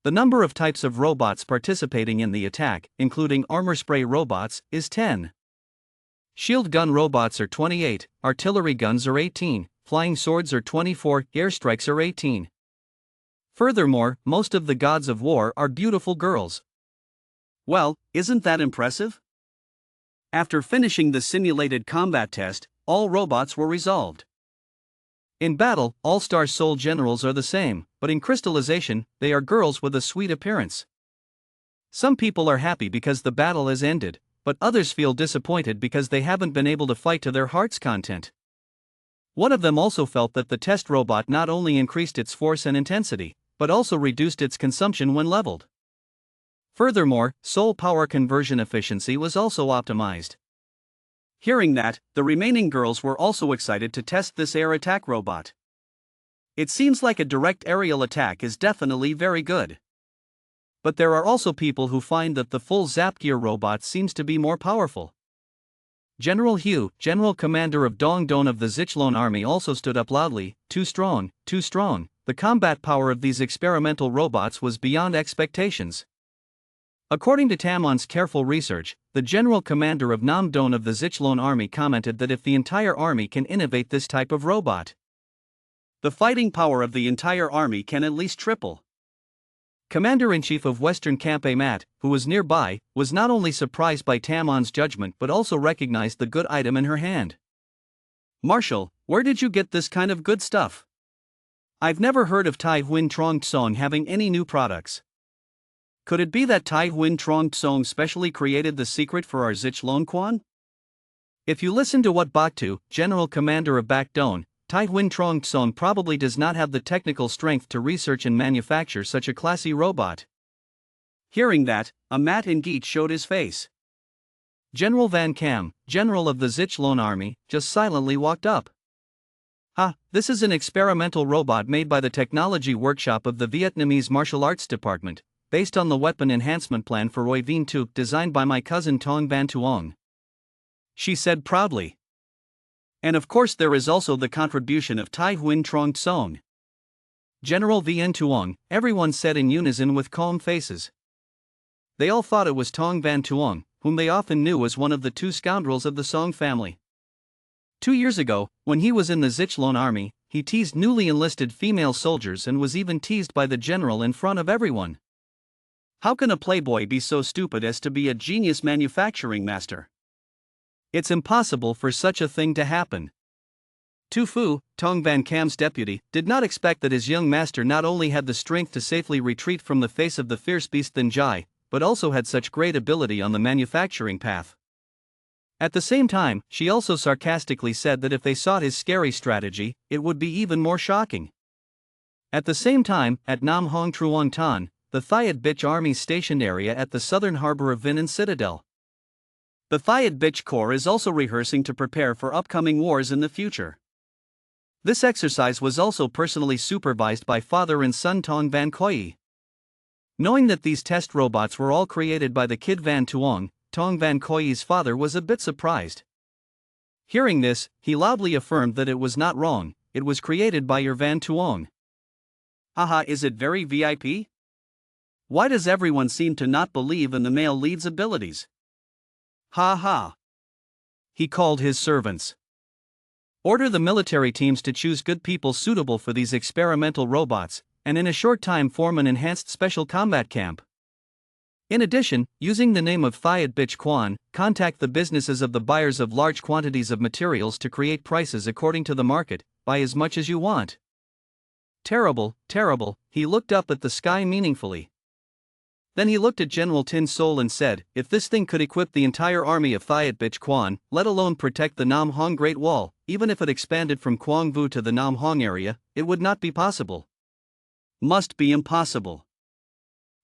The number of types of robots participating in the attack, including armor spray robots, is 10. Shield gun robots are 28, artillery guns are 18, flying swords are 24, airstrikes are 18. Furthermore, most of the gods of war are beautiful girls. Well, isn't that impressive? After finishing the simulated combat test, all robots were resolved. In battle, all-star soul generals are the same, but in crystallization, they are girls with a sweet appearance. Some people are happy because the battle has ended, but others feel disappointed because they haven't been able to fight to their heart's content. One of them also felt that the test robot not only increased its force and intensity, but also reduced its consumption when leveled. Furthermore, soul power conversion efficiency was also optimized. Hearing that, the remaining girls were also excited to test this air attack robot. It seems like a direct aerial attack is definitely very good. But there are also people who find that the full Zapgear robot seems to be more powerful. General Hu, General Commander of Dongdon of the Zichlon Army, also stood up loudly, "Too strong, too strong." The combat power of these experimental robots was beyond expectations. According to Tamon's careful research, the General Commander of Namdon of the Zichlon Army commented that if the entire army can innovate this type of robot, the fighting power of the entire army can at least triple. Commander-in-Chief of Western Camp Amat, who was nearby, was not only surprised by Tamon's judgment but also recognized the good item in her hand. "Marshal, where did you get this kind of good stuff? I've never heard of Tai Huin Trong Tsong having any new products. Could it be that Tai Huin Trong Tsong specially created the secret for our Zichlon Quan?" If you listen to what Bakhtu, General Commander of Bakdon, Tai Huin Trong Tsong probably does not have the technical strength to research and manufacture such a classy robot. Hearing that, Amat Ngit showed his face. General Van Kam, General of the Zichlon Army, just silently walked up. This is an experimental robot made by the Technology Workshop of the Vietnamese Martial Arts Department, based on the weapon enhancement plan for Oi Vien Tuk designed by my cousin Tong Van Tuong, she said proudly. And of course there is also the contribution of Tai Huin Trong Tsong. General Vien Tuong, everyone said in unison with calm faces. They all thought it was Tong Van Tuong, whom they often knew as one of the two scoundrels of the Song family. 2 years ago, when he was in the Zichlon Army, he teased newly enlisted female soldiers and was even teased by the general in front of everyone. How can a playboy be so stupid as to be a genius manufacturing master? It's impossible for such a thing to happen. Tu Fu, Tong Van Kam's deputy, did not expect that his young master not only had the strength to safely retreat from the face of the fierce beast Than Jai, but also had such great ability on the manufacturing path. At the same time, she also sarcastically said that if they sought his scary strategy, it would be even more shocking. At the same time, at Nam Hong Truong Tan, the Thiad Bitch Army stationed area at the southern harbor of Vinan Citadel. The Thiad Bitch Corps is also rehearsing to prepare for upcoming wars in the future. This exercise was also personally supervised by father and son Tong Van Koi. Knowing that these test robots were all created by the kid Van Tuong, Tong Van Koi's father was a bit surprised. Hearing this, he loudly affirmed that it was not wrong, it was created by your Van Tuong. Haha, is it very VIP? Why does everyone seem to not believe in the male lead's abilities? Ha ha. He called his servants. Order the military teams to choose good people suitable for these experimental robots, and in a short time form an enhanced special combat camp. In addition, using the name of Thiad Bitch Quan, contact the businesses of the buyers of large quantities of materials to create prices according to the market, buy as much as you want. Terrible, terrible, he looked up at the sky meaningfully. Then he looked at General Tin Sol and said, if this thing could equip the entire army of Thiad Bitch Quan, let alone protect the Nam Hong Great Wall, even if it expanded from Quang Vu to the Nam Hong area, it would not be possible. Must be impossible.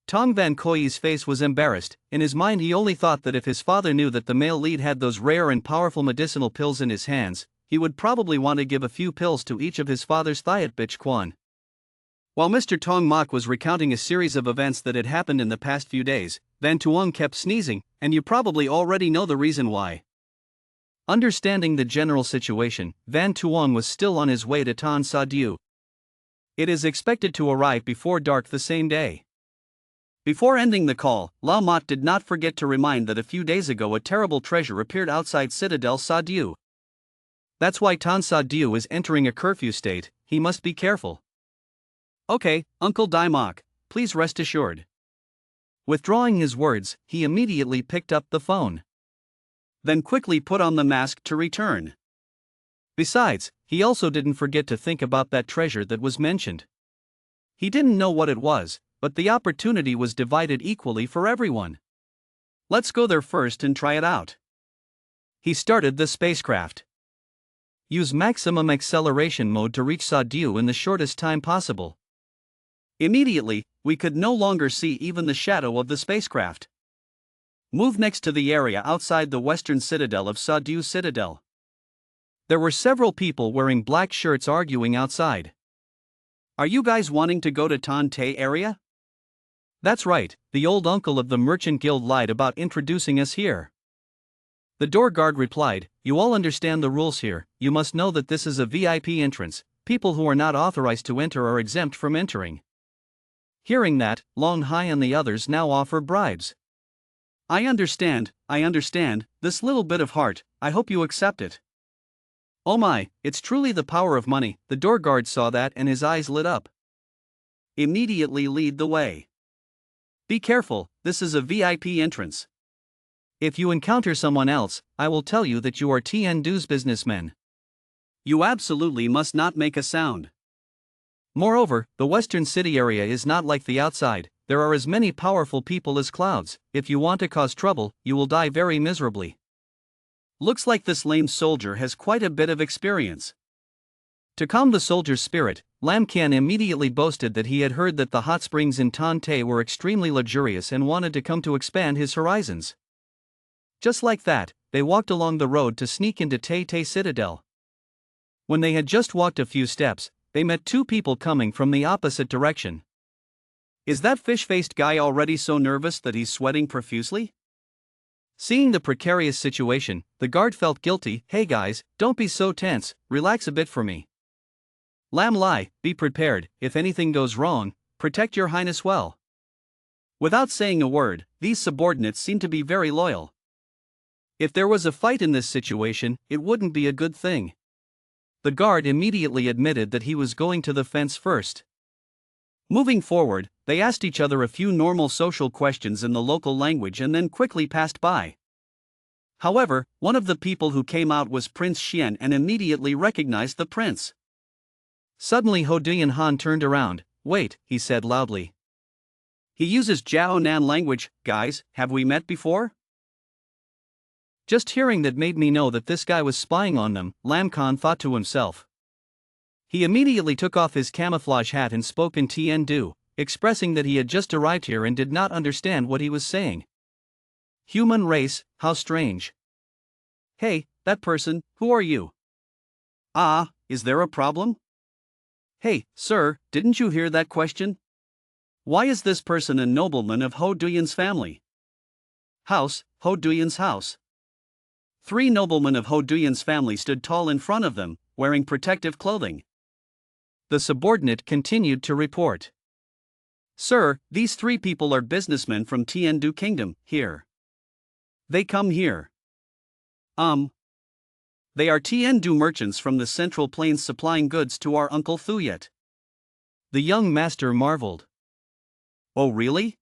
Tong Van Koi's face was embarrassed. In his mind he only thought that if his father knew that the male lead had those rare and powerful medicinal pills in his hands, he would probably want to give a few pills to each of his father's Thiat Bitch Quan. While Mr. Tong Mok was recounting a series of events that had happened in the past few days, Van Tuong kept sneezing, and you probably already know the reason why. Understanding the general situation, Van Tuong was still on his way to Tan Sa Diu. It is expected to arrive before dark the same day. Before ending the call, La Motte did not forget to remind that a few days ago a terrible treasure appeared outside Citadel Sa Diu. That's why Tan Sa Diu is entering a curfew state, he must be careful. Okay, Uncle Daimok, please rest assured. Withdrawing his words, he immediately picked up the phone. Then quickly put on the mask to return. Besides, he also didn't forget to think about that treasure that was mentioned. He didn't know what it was, but the opportunity was divided equally for everyone. Let's go there first and try it out. He started the spacecraft. Use maximum acceleration mode to reach Sadu in the shortest time possible. Immediately, we could no longer see even the shadow of the spacecraft. Move next to the area outside the western citadel of Sadu Citadel. There were several people wearing black shirts arguing outside. Are you guys wanting to go to Tante area? That's right, the old uncle of the Merchant Guild lied about introducing us here. The door guard replied, you all understand the rules here, you must know that this is a VIP entrance, people who are not authorized to enter are exempt from entering. Hearing that, Long Hai and the others now offer bribes. I understand, this little bit of heart, I hope you accept it. Oh my, it's truly the power of money, the door guard saw that and his eyes lit up. Immediately lead the way. Be careful, this is a VIP entrance. If you encounter someone else, I will tell you that you are Tiandu's businessmen. You absolutely must not make a sound. Moreover, the western city area is not like the outside, there are as many powerful people as clouds, if you want to cause trouble, you will die very miserably. Looks like this lame soldier has quite a bit of experience. To calm the soldier's spirit, Lam Qian immediately boasted that he had heard that the hot springs in Tante were extremely luxurious and wanted to come to expand his horizons. Just like that, they walked along the road to sneak into Tay Citadel. When they had just walked a few steps, they met two people coming from the opposite direction. Is that fish-faced guy already so nervous that he's sweating profusely? Seeing the precarious situation, the guard felt guilty. Hey guys, don't be so tense, relax a bit for me. Lam Lai, be prepared, if anything goes wrong, protect your highness well. Without saying a word, these subordinates seem to be very loyal. If there was a fight in this situation, it wouldn't be a good thing. The guard immediately admitted that he was going to the fence first. Moving forward, they asked each other a few normal social questions in the local language and then quickly passed by. However, one of the people who came out was Prince Xian and immediately recognized the prince. Suddenly Ho Duyan Han turned around. Wait, he said loudly. He uses Jiaonan language. Guys, have we met before? Just hearing that made me know that this guy was spying on them, Lam Khan thought to himself. He immediately took off his camouflage hat and spoke in Tiandu, expressing that he had just arrived here and did not understand what he was saying. Human race, how strange. Hey, that person, who are you? Ah, is there a problem? Hey, sir, didn't you hear that question? Why is this person a nobleman of Ho Duyan's family? House, Ho Duyan's house. 3 noblemen of Ho Duyan's family stood tall in front of them, wearing protective clothing. The subordinate continued to report. Sir, these 3 people are businessmen from Tiandu Kingdom, here. They come here. They are Tiandu merchants from the Central Plains supplying goods to our Uncle Thuyet. The young master marveled. Oh really?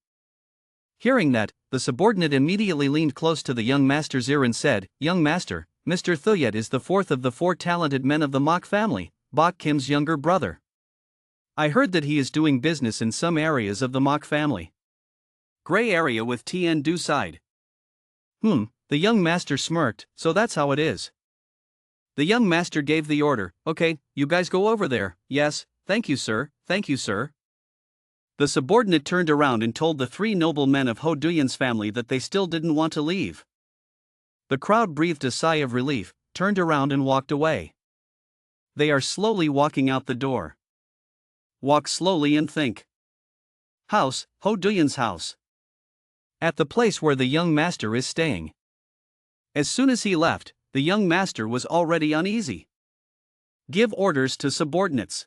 Hearing that, the subordinate immediately leaned close to the young master's ear and said, Young master, Mr. Thuyet is the 4th of the 4 talented men of the Mok family, Bok Kim's younger brother. I heard that he is doing business in some areas of the Mok family. Gray area with Tiandu side. The young master smirked, so that's how it is. The young master gave the order, okay, you guys go over there. Yes, thank you sir, thank you sir. The subordinate turned around and told the 3 noble men of Ho Duyan's family that they still didn't want to leave. The crowd breathed a sigh of relief, turned around and walked away. They are slowly walking out the door. Walk slowly and think. House, Ho Duyan's house. At the place where the young master is staying. As soon as he left, the young master was already uneasy. Give orders to subordinates.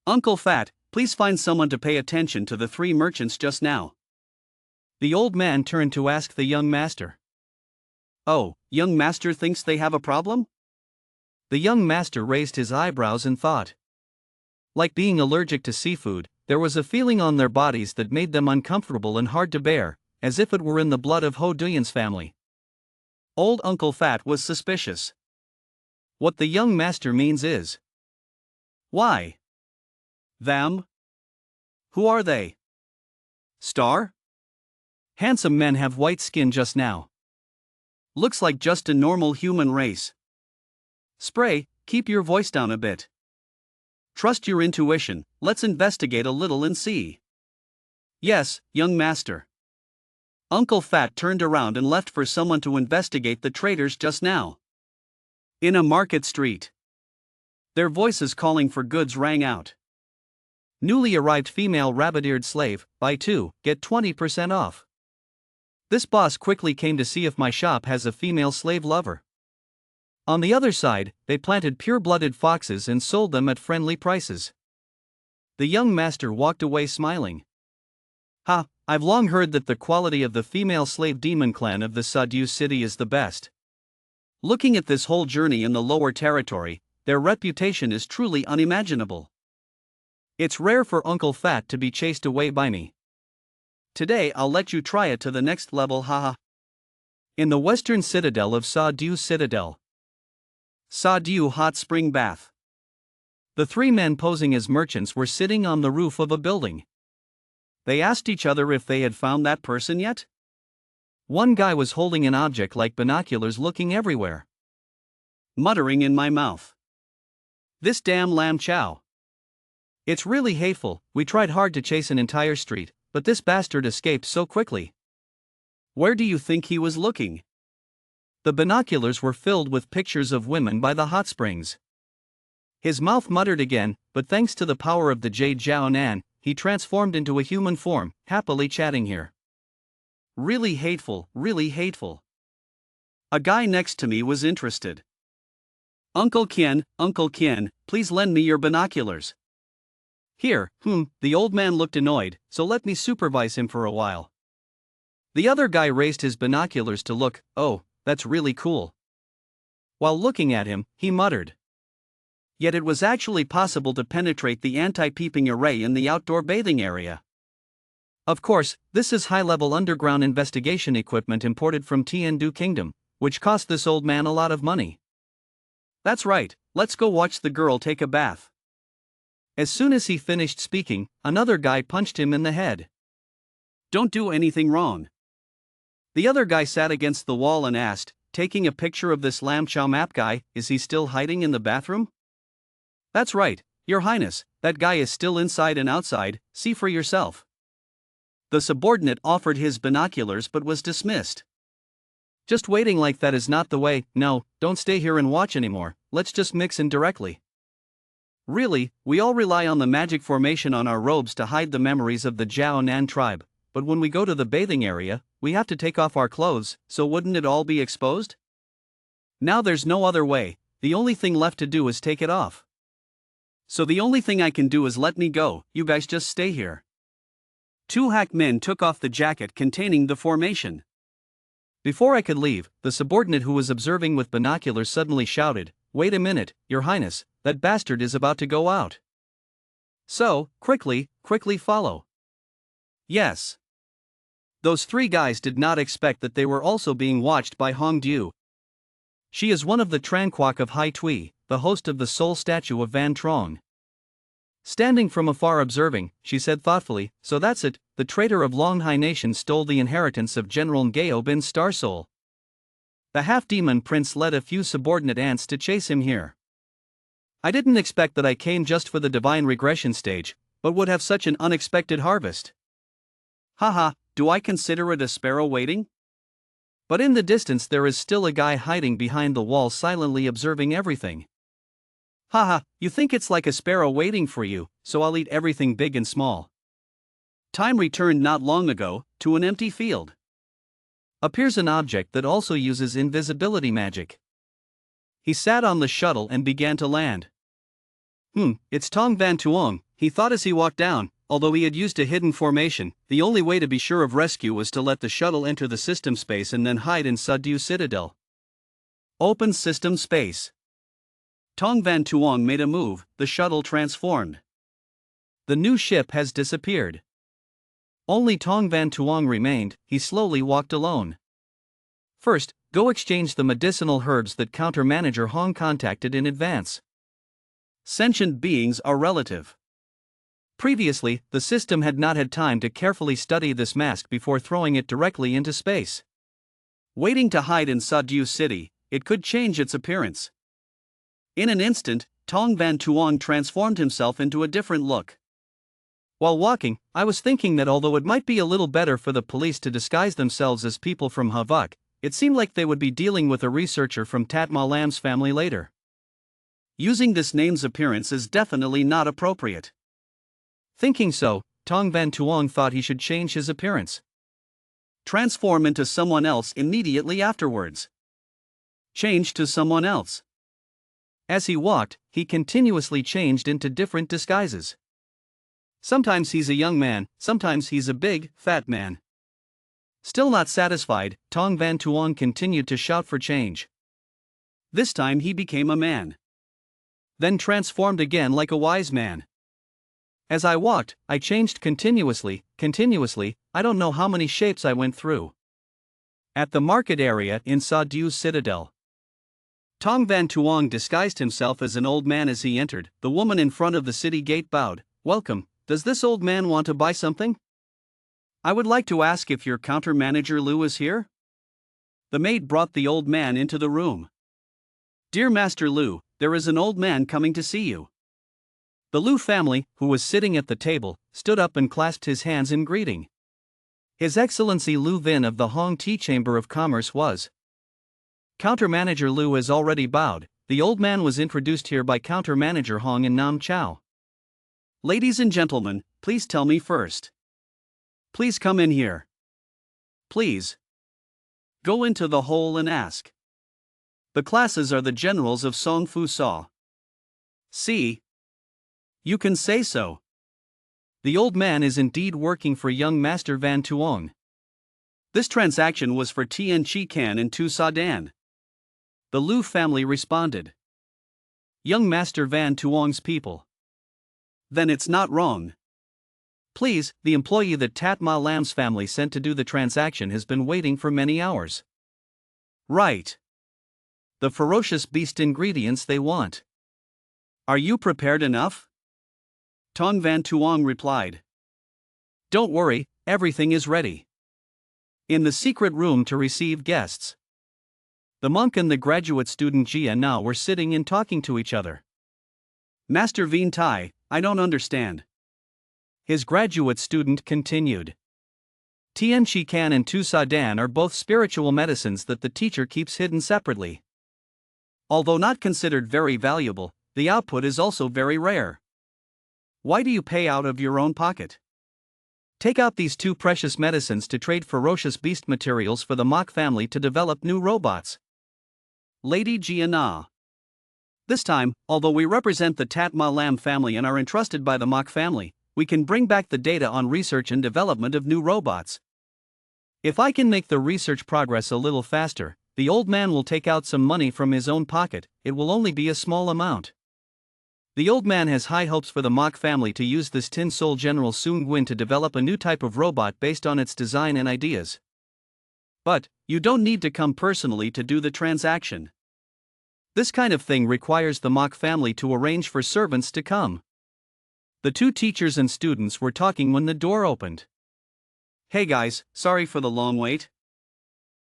Uncle Fat, please find someone to pay attention to the 3 merchants just now. The old man turned to ask the young master. Oh, young master thinks they have a problem? The young master raised his eyebrows and thought. Like being allergic to seafood, there was a feeling on their bodies that made them uncomfortable and hard to bear, as if it were in the blood of Ho Duyan's family. Old Uncle Fat was suspicious. What the young master means is. Why? Them? Who are they? Star? Handsome men have white skin just now. Looks like just a normal human race. Spray, keep your voice down a bit. Trust your intuition, let's investigate a little and see. Yes, young master. Uncle Fat turned around and left for someone to investigate the traders just now. In a market street. Their voices calling for goods rang out. Newly arrived female rabbit-eared slave, buy 2, get 20% off. This boss quickly came to see if my shop has a female slave lover. On the other side, they planted pure-blooded foxes and sold them at friendly prices. The young master walked away smiling. Ha, I've long heard that the quality of the female slave demon clan of the Sadu city is the best. Looking at this whole journey in the lower territory, their reputation is truly unimaginable. It's rare for Uncle Fat to be chased away by me. Today I'll let you try it to the next level, haha. In the western citadel of Sadu Citadel. Sadu Hot Spring Bath. The 3 men posing as merchants were sitting on the roof of a building. They asked each other if they had found that person yet. One guy was holding an object like binoculars looking everywhere. Muttering in my mouth. This damn lamb chow. It's really hateful, we tried hard to chase an entire street, but this bastard escaped so quickly. Where do you think he was looking? The binoculars were filled with pictures of women by the hot springs. His mouth muttered again, but thanks to the power of the Jade Jiao Nan, he transformed into a human form, happily chatting here. Really hateful, really hateful. A guy next to me was interested. Uncle Qian, please lend me your binoculars. Here, the old man looked annoyed, so let me supervise him for a while. The other guy raised his binoculars to look, oh, that's really cool. While looking at him, he muttered. Yet it was actually possible to penetrate the anti-peeping array in the outdoor bathing area. Of course, this is high-level underground investigation equipment imported from Tiandu Kingdom, which cost this old man a lot of money. That's right, let's go watch the girl take a bath. As soon as he finished speaking, another guy punched him in the head. Don't do anything wrong. The other guy sat against the wall and asked, taking a picture of this lamb chow map guy, is he still hiding in the bathroom? That's right, Your Highness, that guy is still inside and outside, see for yourself. The subordinate offered his binoculars but was dismissed. Just waiting like that is not the way, no, don't stay here and watch anymore, let's just mix in directly. Really, we all rely on the magic formation on our robes to hide the memories of the Jiao Nan tribe, but when we go to the bathing area, we have to take off our clothes, so wouldn't it all be exposed? Now there's no other way, the only thing left to do is take it off. So the only thing I can do is let me go, you guys just stay here. 2 hack men took off the jacket containing the formation. Before I could leave, the subordinate who was observing with binoculars suddenly shouted, "Wait a minute, Your Highness, that bastard is about to go out. So, quickly follow." Yes. Those 3 guys did not expect that they were also being watched by Hong Du. She is one of the Tranquoc of Hai Tui, the host of the soul statue of Van Trong. Standing from afar observing, she said thoughtfully, "So that's it, the traitor of Longhai Nation stole the inheritance of General Ngao bin Starsoul. The half-demon prince led a few subordinate ants to chase him here. I didn't expect that I came just for the divine regression stage, but would have such an unexpected harvest. Haha, do I consider it a sparrow waiting? But in the distance there is still a guy hiding behind the wall silently observing everything. Haha, you think it's like a sparrow waiting for you, so I'll eat everything big and small." Time returned not long ago, to an empty field. Appears an object that also uses invisibility magic. He sat on the shuttle and began to land. It's Tong Van Tuong, he thought as he walked down. Although he had used a hidden formation, the only way to be sure of rescue was to let the shuttle enter the system space and then hide in Sadu Citadel. Open system space. Tong Van Tuong made a move, the shuttle transformed. The new ship has disappeared. Only Tong Van Tuong remained. He slowly walked alone. First, go exchange the medicinal herbs that counter manager Hong contacted in advance. Sentient beings are relative. Previously, the system had not had time to carefully study this mask before throwing it directly into space. Waiting to hide in Sadiu City, it could change its appearance. In an instant, Tong Van Tuong transformed himself into a different look. While walking, I was thinking that although it might be a little better for the police to disguise themselves as people from Havok, it seemed like they would be dealing with a researcher from Tat Ma Lam's family later. Using this name's appearance is definitely not appropriate. Thinking so, Tong Van Tuong thought he should change his appearance. Transform into someone else immediately afterwards. Change to someone else. As he walked, he continuously changed into different disguises. Sometimes he's a young man, sometimes he's a big, fat man. Still not satisfied, Tong Van Tuong continued to shout for change. This time he became a man. Then transformed again like a wise man. As I walked, I changed continuously, I don't know how many shapes I went through. At the market area in Sadiu's citadel, Tong Van Tuong disguised himself as an old man as he entered. The woman in front of the city gate bowed. "Welcome, does this old man want to buy something?" "I would like to ask if your counter manager Lu is here?" The maid brought the old man into the room. "Dear Master Lu, there is an old man coming to see you." The Lu family, who was sitting at the table, stood up and clasped his hands in greeting. His Excellency Lu Vin of the Hong Tea Chamber of Commerce was. Counter-manager Lu has already bowed. The old man was introduced here by counter-manager Hong and Nam Chao. "Ladies and gentlemen, please tell me first. Please come in here. Please. Go into the hole and ask. The classes are the generals of Song Fu Sa. See? You can say so." The old man is indeed working for young Master Van Tuong. This transaction was for Tian Chi Can and Tu Sa Dan. The Lu family responded. Young Master Van Tuong's people. Then it's not wrong. Please, the employee that Tat Ma Lam's family sent to do the transaction has been waiting for many hours. Right. The ferocious beast ingredients they want. Are you prepared enough? Tong Van Tuong replied. Don't worry, everything is ready. In the secret room to receive guests. The monk and the graduate student Jia now were sitting and talking to each other. Master Veen Tai, I don't understand. His graduate student continued. Tian Chi Can and Tu Sa Dan are both spiritual medicines that the teacher keeps hidden separately. Although not considered very valuable, the output is also very rare. Why do you pay out of your own pocket? Take out these two precious medicines to trade ferocious beast materials for the Mach family to develop new robots. Lady Jiana. This time, although we represent the Tat Ma Lam family and are entrusted by the Mach family, we can bring back the data on research and development of new robots. If I can make the research progress a little faster, the old man will take out some money from his own pocket. It will only be a small amount. The old man has high hopes for the Mach family to use this Tin Soul General Soon Gwyn to develop a new type of robot based on its design and ideas. But, you don't need to come personally to do the transaction. This kind of thing requires the Mach family to arrange for servants to come. The two teachers and students were talking when the door opened. Hey guys, sorry for the long wait.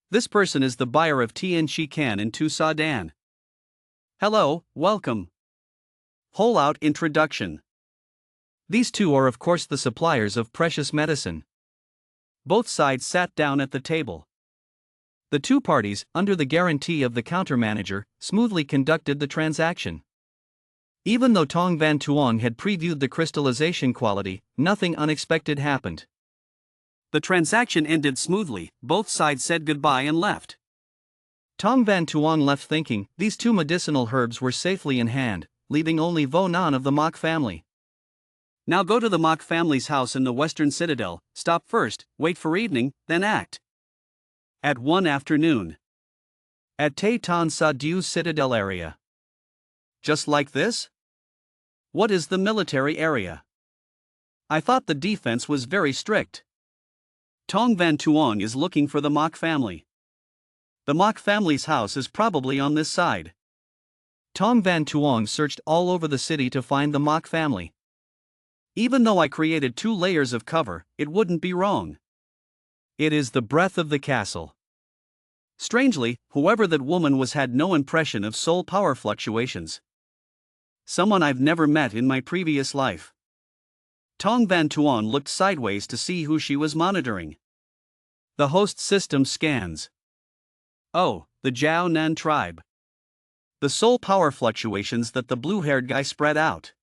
This person is the buyer of Tian Chi Can and Tu Sa Dan. Hello, welcome. Whole out introduction. These two are of course the suppliers of precious medicine. Both sides sat down at the table. The two parties, under the guarantee of the counter-manager, smoothly conducted the transaction. Even though Tong Van Tuong had previewed the crystallization quality, nothing unexpected happened. The transaction ended smoothly, both sides said goodbye and left. Tong Van Tuong left thinking these two medicinal herbs were safely in hand, leaving only Vo Nan of the Mach family. Now go to the Mach family's house in the Western Citadel, stop first, wait for evening, then act. At 1 afternoon. At Tay Tan Sa Diu's Citadel area. Just like this? What is the military area? I thought the defense was very strict. Tong Van Tuong is looking for the Mach family. The Mach family's house is probably on this side. Tong Van Tuong searched all over the city to find the Mach family. Even though I created 2 layers of cover, it wouldn't be wrong. It is the breath of the castle. Strangely, whoever that woman was had no impression of soul power fluctuations. Someone I've never met in my previous life. Tong Van Tuan looked sideways to see who she was monitoring. The host system scans. Oh, the Jiao Nan tribe. The soul power fluctuations that the blue-haired guy spread out.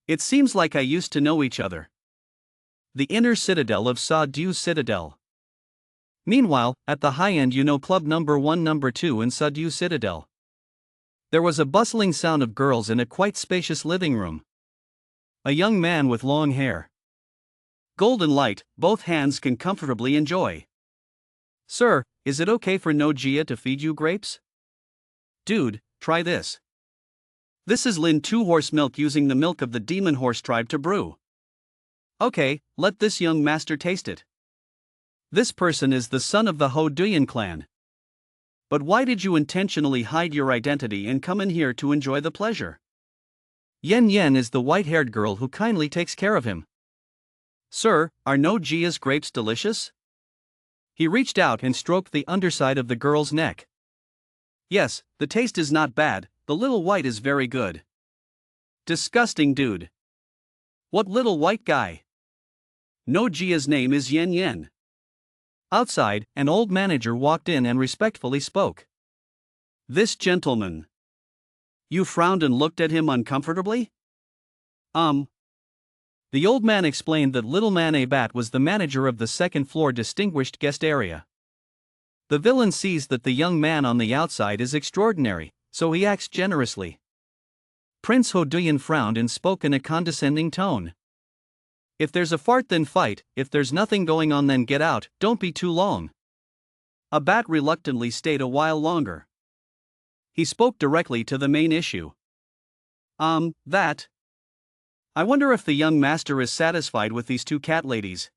It seems like I used to know each other. The inner citadel of Sa Du Citadel. Meanwhile, at the high end club number 1 number 2 in Sa Du Citadel. There was a bustling sound of girls in a quite spacious living room. A young man with long hair. Golden light, both hands can comfortably enjoy. Sir, is it okay for No Jia to feed you grapes? Dude, try this. This is Lin 2-horse milk using the milk of the demon horse tribe to brew. Okay, let this young master taste it. This person is the son of the Ho Duyan clan. But why did you intentionally hide your identity and come in here to enjoy the pleasure? Yen Yen is the white-haired girl who kindly takes care of him. Sir, are No Jia's grapes delicious? He reached out and stroked the underside of the girl's neck. Yes, the taste is not bad, the little white is very good. Disgusting dude. What little white guy? No Jia's name is Yen Yen. Outside, an old manager walked in and respectfully spoke. This gentleman. You frowned and looked at him uncomfortably? The old man explained that Little Man Abat was the manager of the second-floor distinguished guest area. The villain sees that the young man on the outside is extraordinary, so he acts generously. Prince Ho Duyan frowned and spoke in a condescending tone. If there's a fart then fight, if there's nothing going on then get out, don't be too long. Abat reluctantly stayed a while longer. He spoke directly to the main issue. That. I wonder if the young master is satisfied with these 2 cat ladies.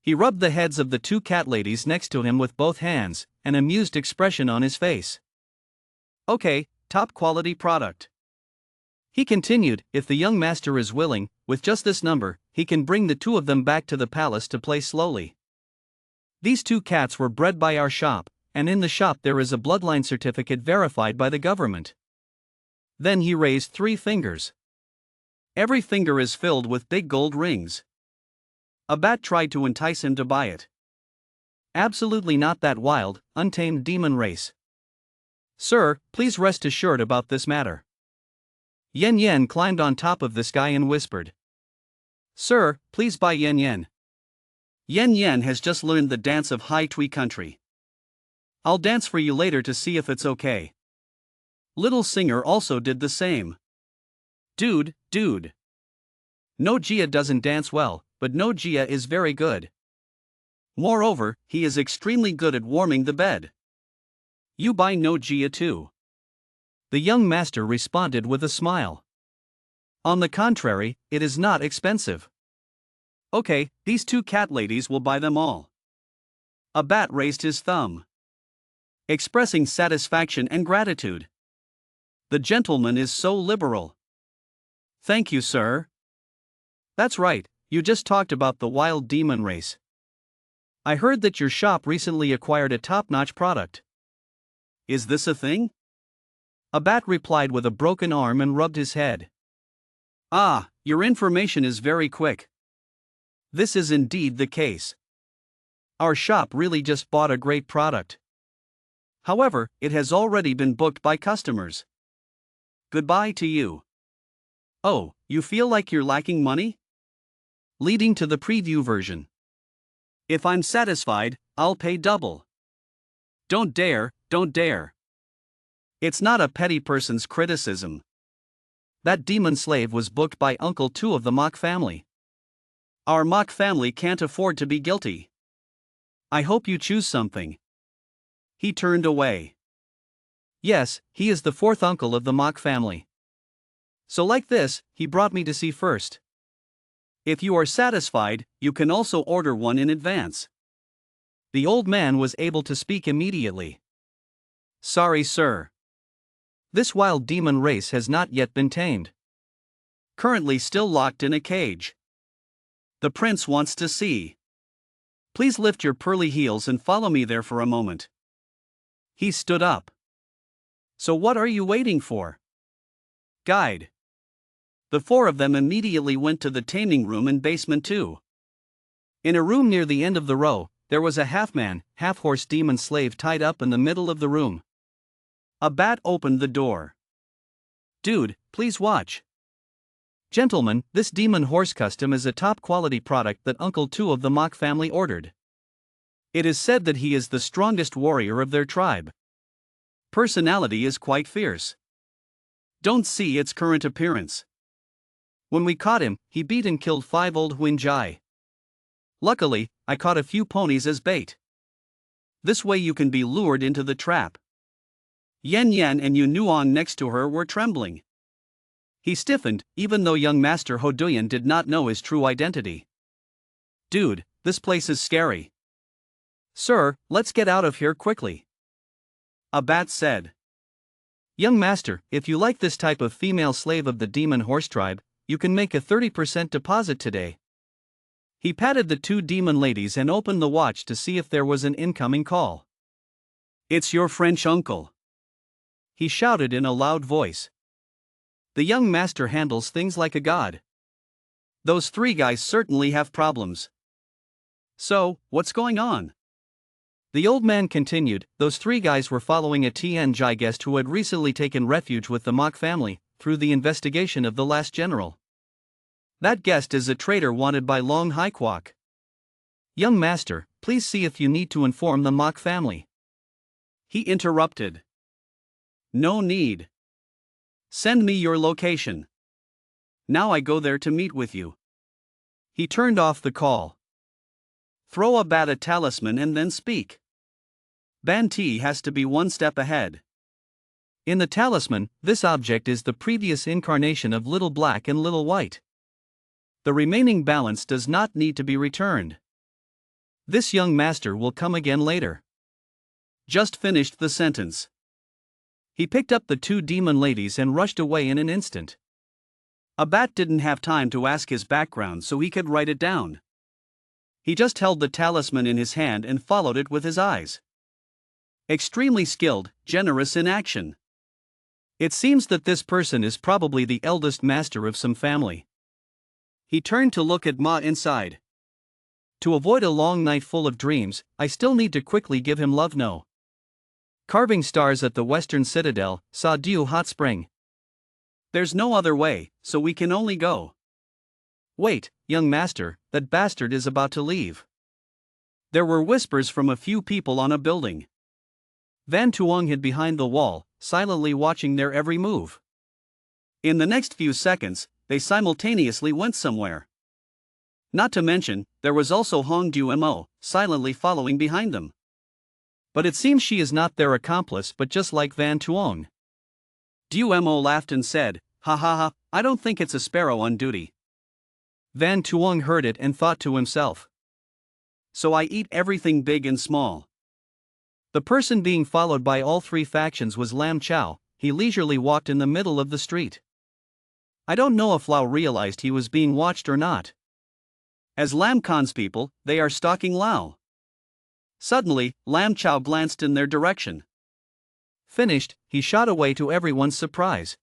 He rubbed the heads of the 2 cat ladies next to him with both hands, an amused expression on his face. Okay, top quality product. He continued, if the young master is willing, with just this number, he can bring the 2 of them back to the palace to play slowly. These 2 cats were bred by our shop, and in the shop there is a bloodline certificate verified by the government. Then he raised 3 fingers. Every finger is filled with big gold rings. Abat tried to entice him to buy it. Absolutely not that wild, untamed demon race. Sir, please rest assured about this matter. Yen Yen climbed on top of this guy and whispered. Sir, please buy Yen Yen. Yen Yen has just learned the dance of Hai Tui country. I'll dance for you later to see if it's okay. Little Singer also did the same. Dude. No Jia doesn't dance well, but No Jia is very good. Moreover, he is extremely good at warming the bed. You buy No Jia too. The young master responded with a smile. On the contrary, it is not expensive. Okay, these 2 cat ladies will buy them all. Abat raised his thumb, expressing satisfaction and gratitude. The gentleman is so liberal. Thank you, sir. That's right, you just talked about the wild demon race. I heard that your shop recently acquired a top-notch product. Is this a thing? Abat replied with a broken arm and rubbed his head. Ah, your information is very quick. This is indeed the case. Our shop really just bought a great product. However, it has already been booked by customers. Goodbye to you. Oh, you feel like you're lacking money? Leading to the preview version. If I'm satisfied, I'll pay double. Don't dare. It's not a petty person's criticism. That demon slave was booked by Uncle 2 of the Mach family. Our Mach family can't afford to be guilty. I hope you choose something. He turned away. Yes, he is the 4th uncle of the Mach family. So like this, he brought me to see first. If you are satisfied, you can also order one in advance. The old man was able to speak immediately. Sorry, sir. This wild demon race has not yet been tamed. Currently still locked in a cage. The prince wants to see. Please lift your pearly heels and follow me there for a moment. He stood up. So what are you waiting for? Guide. The four of them immediately went to the taming room in basement 2. In a room near the end of the row, there was a half-man, half-horse demon slave tied up in the middle of the room. A bat opened the door. Dude, please watch. Gentlemen, this demon horse custom is a top-quality product that Uncle 2 of the Mach family ordered. It is said that he is the strongest warrior of their tribe. Personality is quite fierce. Don't see its current appearance. When we caught him, he beat and killed 5 old Huinjai. Luckily, I caught a few ponies as bait. This way you can be lured into the trap. Yan Yan and Yu Nuan next to her were trembling. He stiffened, even though young Master Hoduyan did not know his true identity. Dude, this place is scary. Sir, let's get out of here quickly. A bat said. Young Master, if you like this type of female slave of the demon horse tribe, you can make a 30% deposit today. He patted the 2 demon ladies and opened the watch to see if there was an incoming call. It's your French uncle, he shouted in a loud voice. The young master handles things like a god. Those 3 guys certainly have problems. So, what's going on? The old man continued. Those 3 guys were following a Tianjai guest who had recently taken refuge with the Mach family, through the investigation of the last general. That guest is a traitor wanted by Long Haikwok. Young master, please see if you need to inform the Mach family. He interrupted. No need. Send me your location. Now I go there to meet with you. He turned off the call. Throw a bat a talisman and then speak. Ban Ti has to be 1 step ahead. In the talisman, this object is the previous incarnation of Little Black and Little White. The remaining balance does not need to be returned. This young master will come again later. Just finished the sentence. He picked up the 2 demon ladies and rushed away in an instant. A bat didn't have time to ask his background so he could write it down. He just held the talisman in his hand and followed it with his eyes. Extremely skilled, generous in action. It seems that this person is probably the eldest master of some family. He turned to look at Ma inside. To avoid a long night full of dreams, I still need to quickly give him love no. Carving stars at the Western Citadel, Sa Diu Hot Spring. There's no other way, so we can only go. Wait, young master, that bastard is about to leave. There were whispers from a few people on a building. Van Tuong hid behind the wall, silently watching their every move. In the next few seconds, they simultaneously went somewhere. Not to mention, there was also Hong Du Mo, silently following behind them. But it seems she is not their accomplice but just like Van Tuong. Du Mo laughed and said, ha ha ha, I don't think it's a sparrow on duty. Van Tuong heard it and thought to himself. So I eat everything big and small. The person being followed by all 3 factions was Lam Chao. He leisurely walked in the middle of the street. I don't know if Lao realized he was being watched or not. As Lam Khan's people, they are stalking Lao. Suddenly, Lam Chao glanced in their direction. Finished, he shot away to everyone's surprise.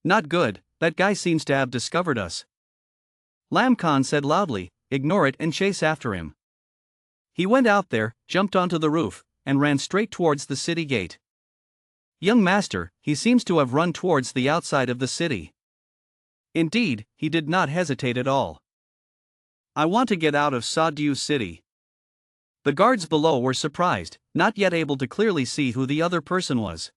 Not good, that guy seems to have discovered us. Lam Khan said loudly, ignore it and chase after him. He went out there, jumped onto the roof, and ran straight towards the city gate. Young master, he seems to have run towards the outside of the city. Indeed, he did not hesitate at all. I want to get out of Sa Diu City. The guards below were surprised, not yet able to clearly see who the other person was.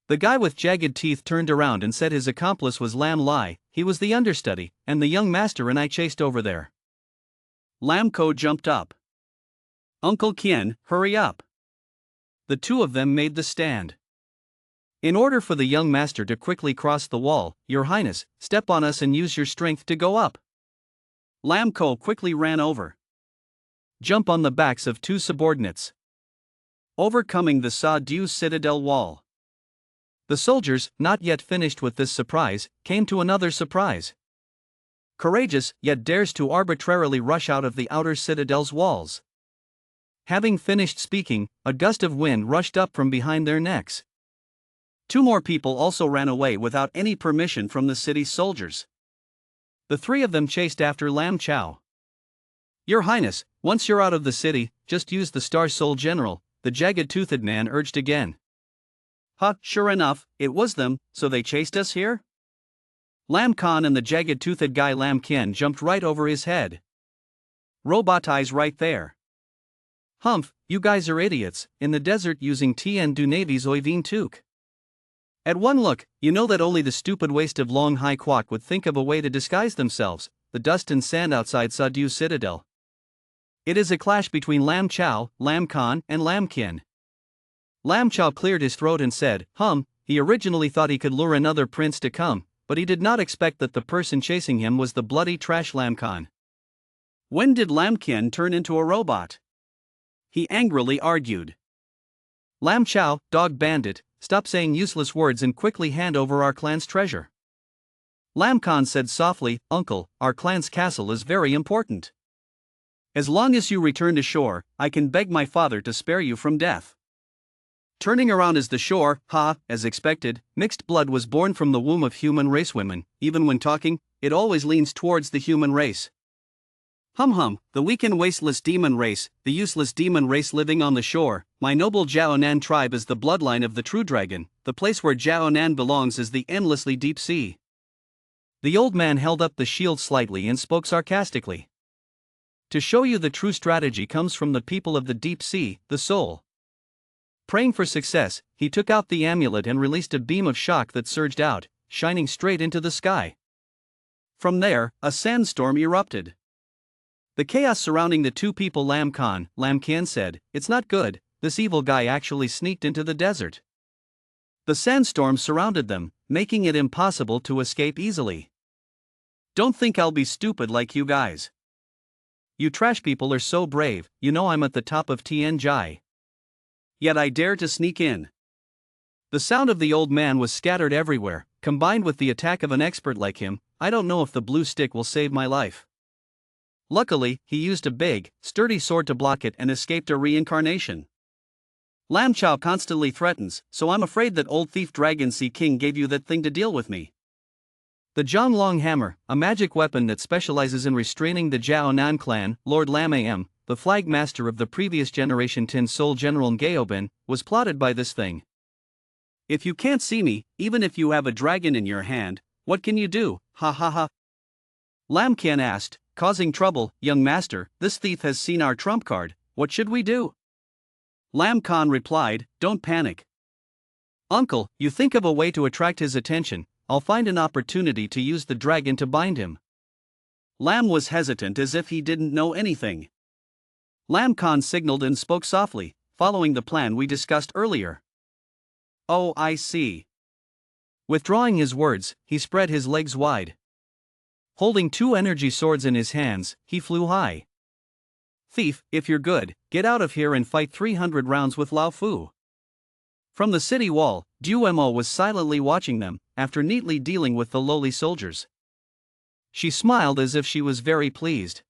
The guy with jagged teeth turned around and said his accomplice was Lam Lai. He was the understudy, and the young master and I chased over there. Lam Ko jumped up. Uncle Kien, hurry up. The 2 of them made the stand. In order for the young master to quickly cross the wall, Your Highness, step on us and use your strength to go up. Lam Ko quickly ran over. Jump on the backs of two subordinates. Overcoming the Sa-Du citadel wall. The soldiers, not yet finished with this surprise, came to another surprise. Courageous, yet dares to arbitrarily rush out of the outer citadel's walls. Having finished speaking, a gust of wind rushed up from behind their necks. Two more people also ran away without any permission from the city's soldiers. The three of them chased after Lam Chao. Your Highness, once you're out of the city, just use the Star Soul General, the jagged-toothed man urged again. Sure enough, it was them, so they chased us here? Lam Khan and the jagged-toothed guy Lam Kien jumped right over his head. Robot eyes right there. Humph, you guys are idiots, in the desert using Tien du Navy's Oivine Tuk. At one look, you know that only the stupid waste of Long Hai Quoc would think of a way to disguise themselves, the dust and sand outside Sa-Du Citadel. It is a clash between Lam Chao, Lam Khan, and Lam Kien. Lam Chao cleared his throat and said, he originally thought he could lure another prince to come, but he did not expect that the person chasing him was the bloody trash Lam Khan. When did Lam Kien turn into a robot? He angrily argued. Lam Chao, dog bandit, stop saying useless words and quickly hand over our clan's treasure. Lam Khan said softly, Uncle, our clan's castle is very important. As long as you return to shore, I can beg my father to spare you from death. Turning around is the shore, as expected, mixed blood was born from the womb of human race women. Even when talking, it always leans towards the human race. The weak and wasteless demon race, the useless demon race living on the shore. My noble Jiaonan tribe is the bloodline of the true dragon. The place where Jiaonan belongs is the endlessly deep sea. The old man held up the shield slightly and spoke sarcastically. To show you the true strategy comes from the people of the deep sea, the soul. Praying for success, he took out the amulet and released a beam of shock that surged out, shining straight into the sky. From there, a sandstorm erupted. The chaos surrounding the two people Lam Khan, Lam Kien said, it's not good, this evil guy actually sneaked into the desert. The sandstorm surrounded them, making it impossible to escape easily. Don't think I'll be stupid like you guys. You trash people are so brave, you know I'm at the top of Tien Jai. Yet I dare to sneak in. The sound of the old man was scattered everywhere, combined with the attack of an expert like him. I don't know if the blue stick will save my life. Luckily, he used a big, sturdy sword to block it and escaped a reincarnation. Lam Chao constantly threatens, so I'm afraid that old thief Dragon Sea King gave you that thing to deal with me. The Zhonglong Hammer, a magic weapon that specializes in restraining the Jiaonan clan, Lord Lam Am, the flag master of the previous generation Tin Soul General Ngaobin, was plotted by this thing. If you can't see me, even if you have a dragon in your hand, what can you do? Lam Kien asked, causing trouble. Young master, this thief has seen our trump card, what should we do? Lam Khan replied, don't panic. Uncle, you think of a way to attract his attention, I'll find an opportunity to use the dragon to bind him. Lam was hesitant as if he didn't know anything. Lam Khan signaled and spoke softly, following the plan we discussed earlier. Oh, I see. Withdrawing his words, he spread his legs wide. Holding two energy swords in his hands, he flew high. Thief, if you're good, get out of here and fight 300 rounds with Lao Fu. From the city wall, Du Mo was silently watching them, after neatly dealing with the lowly soldiers. She smiled as if she was very pleased,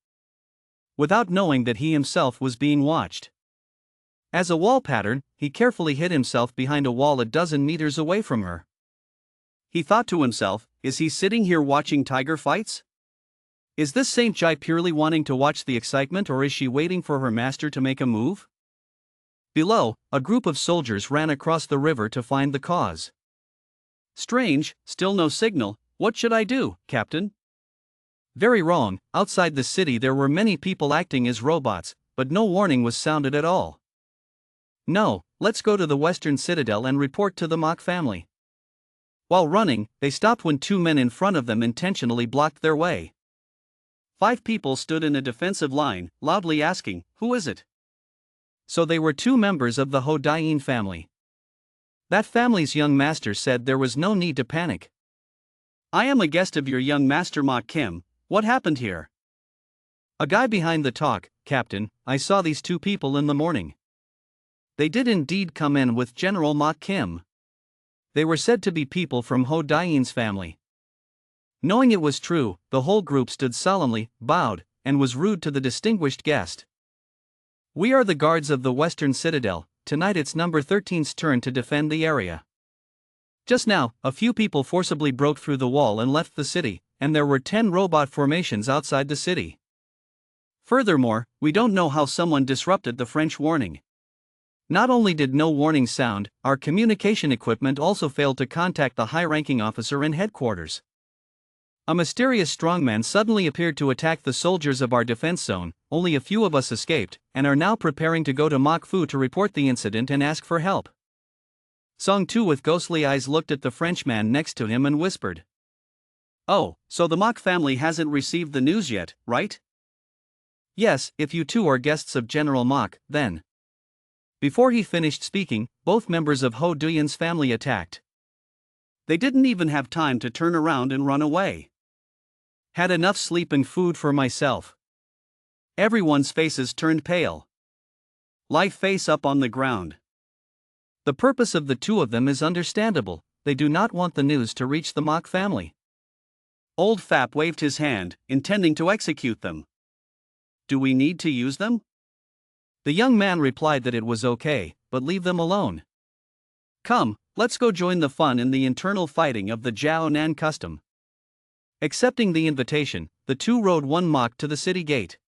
without knowing that he himself was being watched. As a wall pattern, he carefully hid himself behind a wall a dozen meters away from her. He thought to himself, is he sitting here watching tiger fights? Is this Saint Jai purely wanting to watch the excitement, or is she waiting for her master to make a move? Below, a group of soldiers ran across the river to find the cause. Strange, still no signal. What should I do, Captain? Very wrong. Outside the city there were many people acting as robots, but no warning was sounded at all. No, let's go to the Western Citadel and report to the Mach family. While running, they stopped when two men in front of them intentionally blocked their way. 5 people stood in a defensive line, loudly asking, who is it? So they were 2 members of the Ho Daiyin family. That family's young master said there was no need to panic. I am a guest of your young master Ma Kim. What happened here? A guy behind the talk, Captain, I saw these two people in the morning. They did indeed come in with General Mok Kim. They were said to be people from Ho Dain's family. Knowing it was true, the whole group stood solemnly, bowed, and was rude to the distinguished guest. We are the guards of the Western Citadel. Tonight it's number 13's turn to defend the area. Just now, a few people forcibly broke through the wall and left the city, and there were 10 robot formations outside the city. Furthermore, we don't know how someone disrupted the French warning. Not only did no warning sound, our communication equipment also failed to contact the high-ranking officer in headquarters. A mysterious strongman suddenly appeared to attack the soldiers of our defense zone. Only a few of us escaped, and are now preparing to go to Mok Fu to report the incident and ask for help. Song Tu with ghostly eyes looked at the Frenchman next to him and whispered. Oh, so the Mok family hasn't received the news yet, right? Yes, if you two are guests of General Mok, then. Before he finished speaking, both members of Ho Duyan's family attacked. They didn't even have time to turn around and run away. Had enough sleep and food for myself. Everyone's faces turned pale. Lie face up on the ground. The purpose of the two of them is understandable. They do not want the news to reach the Mok family. Old Fap waved his hand, intending to execute them. Do we need to use them? The young man replied that it was okay, but leave them alone. Come, let's go join the fun in the internal fighting of the Jiao Nan custom. Accepting the invitation, the two rode one Mok to the city gate.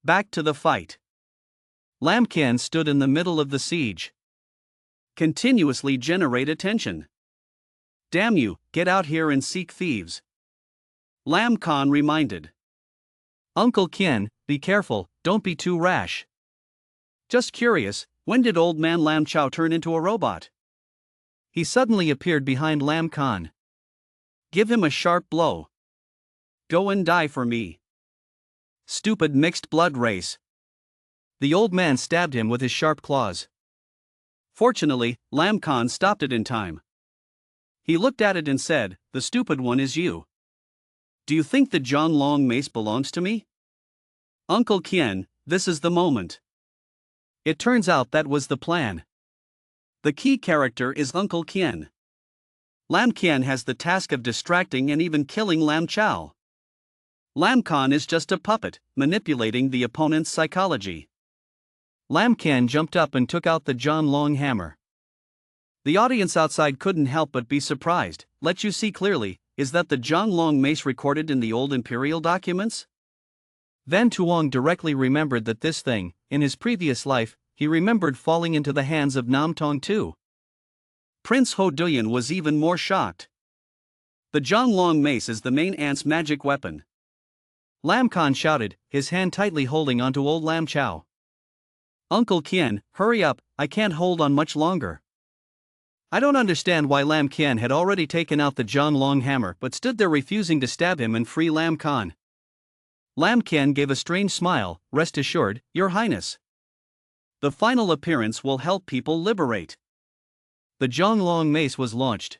Back to the fight. Lam Qian stood in the middle of the siege. Continuously generate attention. Damn you, get out here and seek thieves. Lam Khan reminded. Uncle Qian, be careful, don't be too rash. Just curious, when did old man Lam Chao turn into a robot? He suddenly appeared behind Lam Khan. Give him a sharp blow. Go and die for me. Stupid mixed blood race. The old man stabbed him with his sharp claws. Fortunately, Lam Khan stopped it in time. He looked at it and said, "The stupid one is you. Do you think the John Long mace belongs to me? Uncle Qian, this is the moment." It turns out that was the plan. The key character is Uncle Qian. Lam Qian has the task of distracting and even killing Lam Chao. Lam Khan is just a puppet, manipulating the opponent's psychology. Lam Qian jumped up and took out the John Long hammer. The audience outside couldn't help but be surprised. Let you see clearly, is that the John Long mace recorded in the old imperial documents? Van Tuong directly remembered that this thing, in his previous life, he remembered falling into the hands of Nam Tong too. Prince Ho Duyan was even more shocked. The John Long mace is the main ant's magic weapon. Lam Khan shouted, his hand tightly holding onto old Lam Chao. Uncle Qian, hurry up, I can't hold on much longer. I don't understand why Lam Qian had already taken out the John Long hammer but stood there refusing to stab him and free Lam Khan. Lam Qian gave a strange smile. Rest assured, Your Highness. The final appearance will help people liberate. The John Long mace was launched.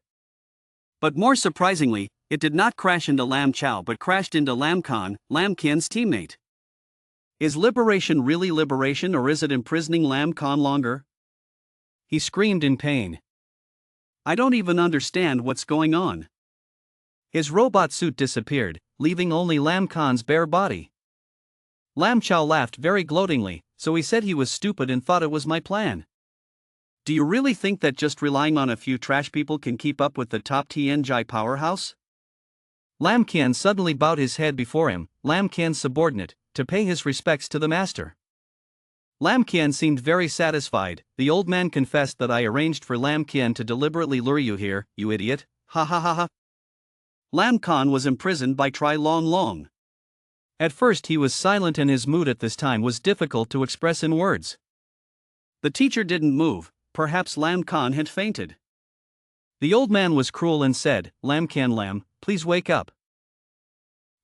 But more surprisingly, it did not crash into Lam Chao but crashed into Lam Khan, Lam Qian's teammate. Is liberation really liberation, or is it imprisoning Lam Khan longer? He screamed in pain. I don't even understand what's going on. His robot suit disappeared, leaving only Lam Khan's bare body. Lam Chao laughed very gloatingly, so he said he was stupid and thought it was my plan. Do you really think that just relying on a few trash people can keep up with the top Tianjai powerhouse? Lam Qian suddenly bowed his head before him, Lam Qian's subordinate, to pay his respects to the master. Lam Qian seemed very satisfied. The old man confessed that I arranged for Lam Qian to deliberately lure you here, you idiot, ha ha ha ha. Lam Khan was imprisoned by Tri Long Long. At first he was silent and his mood at this time was difficult to express in words. The teacher didn't move, perhaps Lam Khan had fainted. The old man was cruel and said, Lam Qian, please wake up.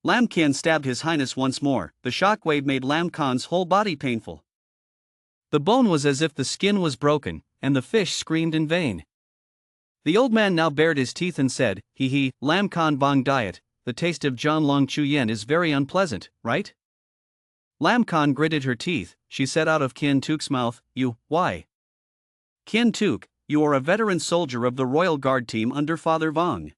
Lam Qian stabbed His Highness once more. The shockwave made Lam Khan's whole body painful. The bone was as if the skin was broken, and the fish screamed in vain. The old man now bared his teeth and said, Lam Khan Bong diet, the taste of John Long Chu Yen is very unpleasant, right? Lam Khan gritted her teeth. She said out of Kin Tuk's mouth, why? Kin Tuk, you are a veteran soldier of the Royal Guard team under Father Vong.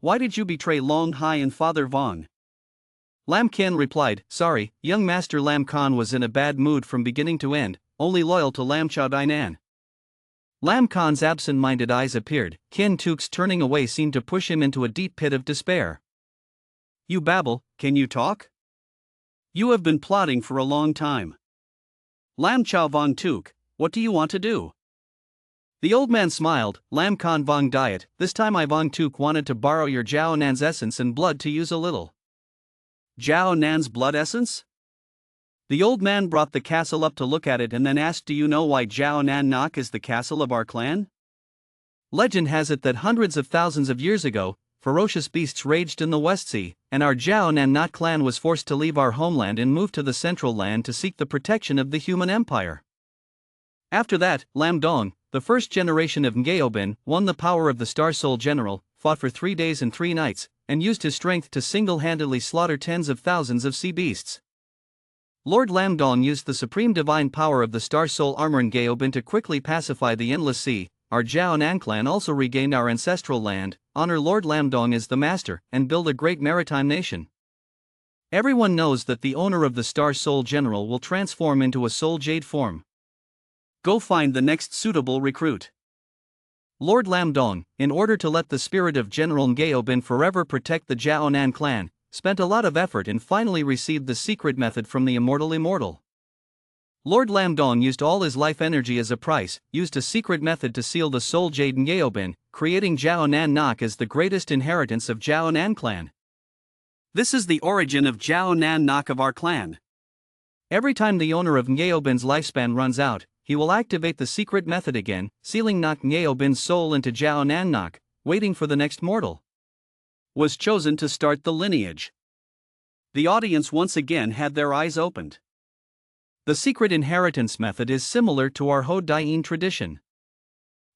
Why did you betray Long Hai and Father Vong? Lam Khan replied, sorry, young Master Lam Khan was in a bad mood from beginning to end, only loyal to Lam Chao Dainan. Lam Khan's absent-minded eyes appeared. Kin Tuk's turning away seemed to push him into a deep pit of despair. You babble, can you talk? You have been plotting for a long time. Lam Chao Vong Tuk, what do you want to do? The old man smiled. Lam Khan Vong Diet, this time I Vong Tuk wanted to borrow your Jiao Nan's essence and blood to use a little. Jiao Nan's blood essence? The old man brought the castle up to look at it and then asked, do you know why Jiao Nan Nok is the castle of our clan? Legend has it that hundreds of thousands of years ago, ferocious beasts raged in the West Sea, and our Jiao Nan Nok clan was forced to leave our homeland and move to the Central Land to seek the protection of the human empire. After that, Lam Dong, the first generation of Ngayobin, won the power of the Star Soul General, fought for 3 days and 3 nights, and used his strength to single-handedly slaughter tens of thousands of sea beasts. Lord Lam Dong used the supreme divine power of the Star Soul Armor Ngayobin to quickly pacify the Endless Sea. Our Jiao Nan clan also regained our ancestral land, honor Lord Lam Dong as the master, and build a great maritime nation. Everyone knows that the owner of the Star Soul General will transform into a soul jade form. Go find the next suitable recruit. Lord Lam Dong, in order to let the spirit of General Ngayobin forever protect the Jiao Nan clan, spent a lot of effort and finally received the secret method from the immortal. Lord Lam Dong used all his life energy as a price, used a secret method to seal the soul jade Ngayobin, creating Jiao Nan Nok as the greatest inheritance of Jiao Nan clan. This is the origin of Jiao Nan Nok of our clan. Every time the owner of Ngayobin's lifespan runs out, he will activate the secret method again, sealing Nok Ngayobin's soul into Jiao Nan Nok, waiting for the next mortal. Was chosen to start the lineage. The audience once again had their eyes opened. The secret inheritance method is similar to our Ho Daiyin tradition.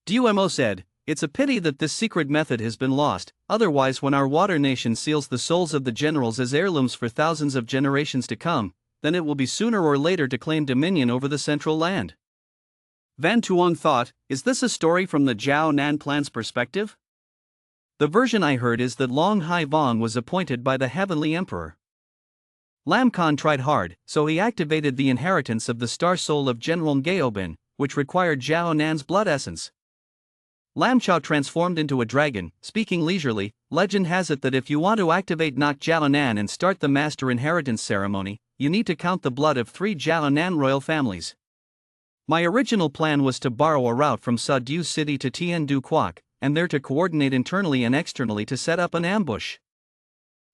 Dumo said, it's a pity that this secret method has been lost, otherwise when our water nation seals the souls of the generals as heirlooms for thousands of generations to come, then it will be sooner or later to claim dominion over the central land. Van Tuong thought, is this a story from the Jiao Nan clan's perspective? The version I heard is that Long Hai Vong was appointed by the Heavenly Emperor. Lam Khan tried hard, so he activated the inheritance of the star soul of General Ngayobin, which required Jiao Nan's blood essence. Lam Chao transformed into a dragon, speaking leisurely. Legend has it that if you want to activate Nok Jiao Nan and start the master inheritance ceremony, you need to count the blood of 3 Jiao Nan royal families. My original plan was to borrow a route from Sa Du City to Tien Du Quoc, and there to coordinate internally and externally to set up an ambush.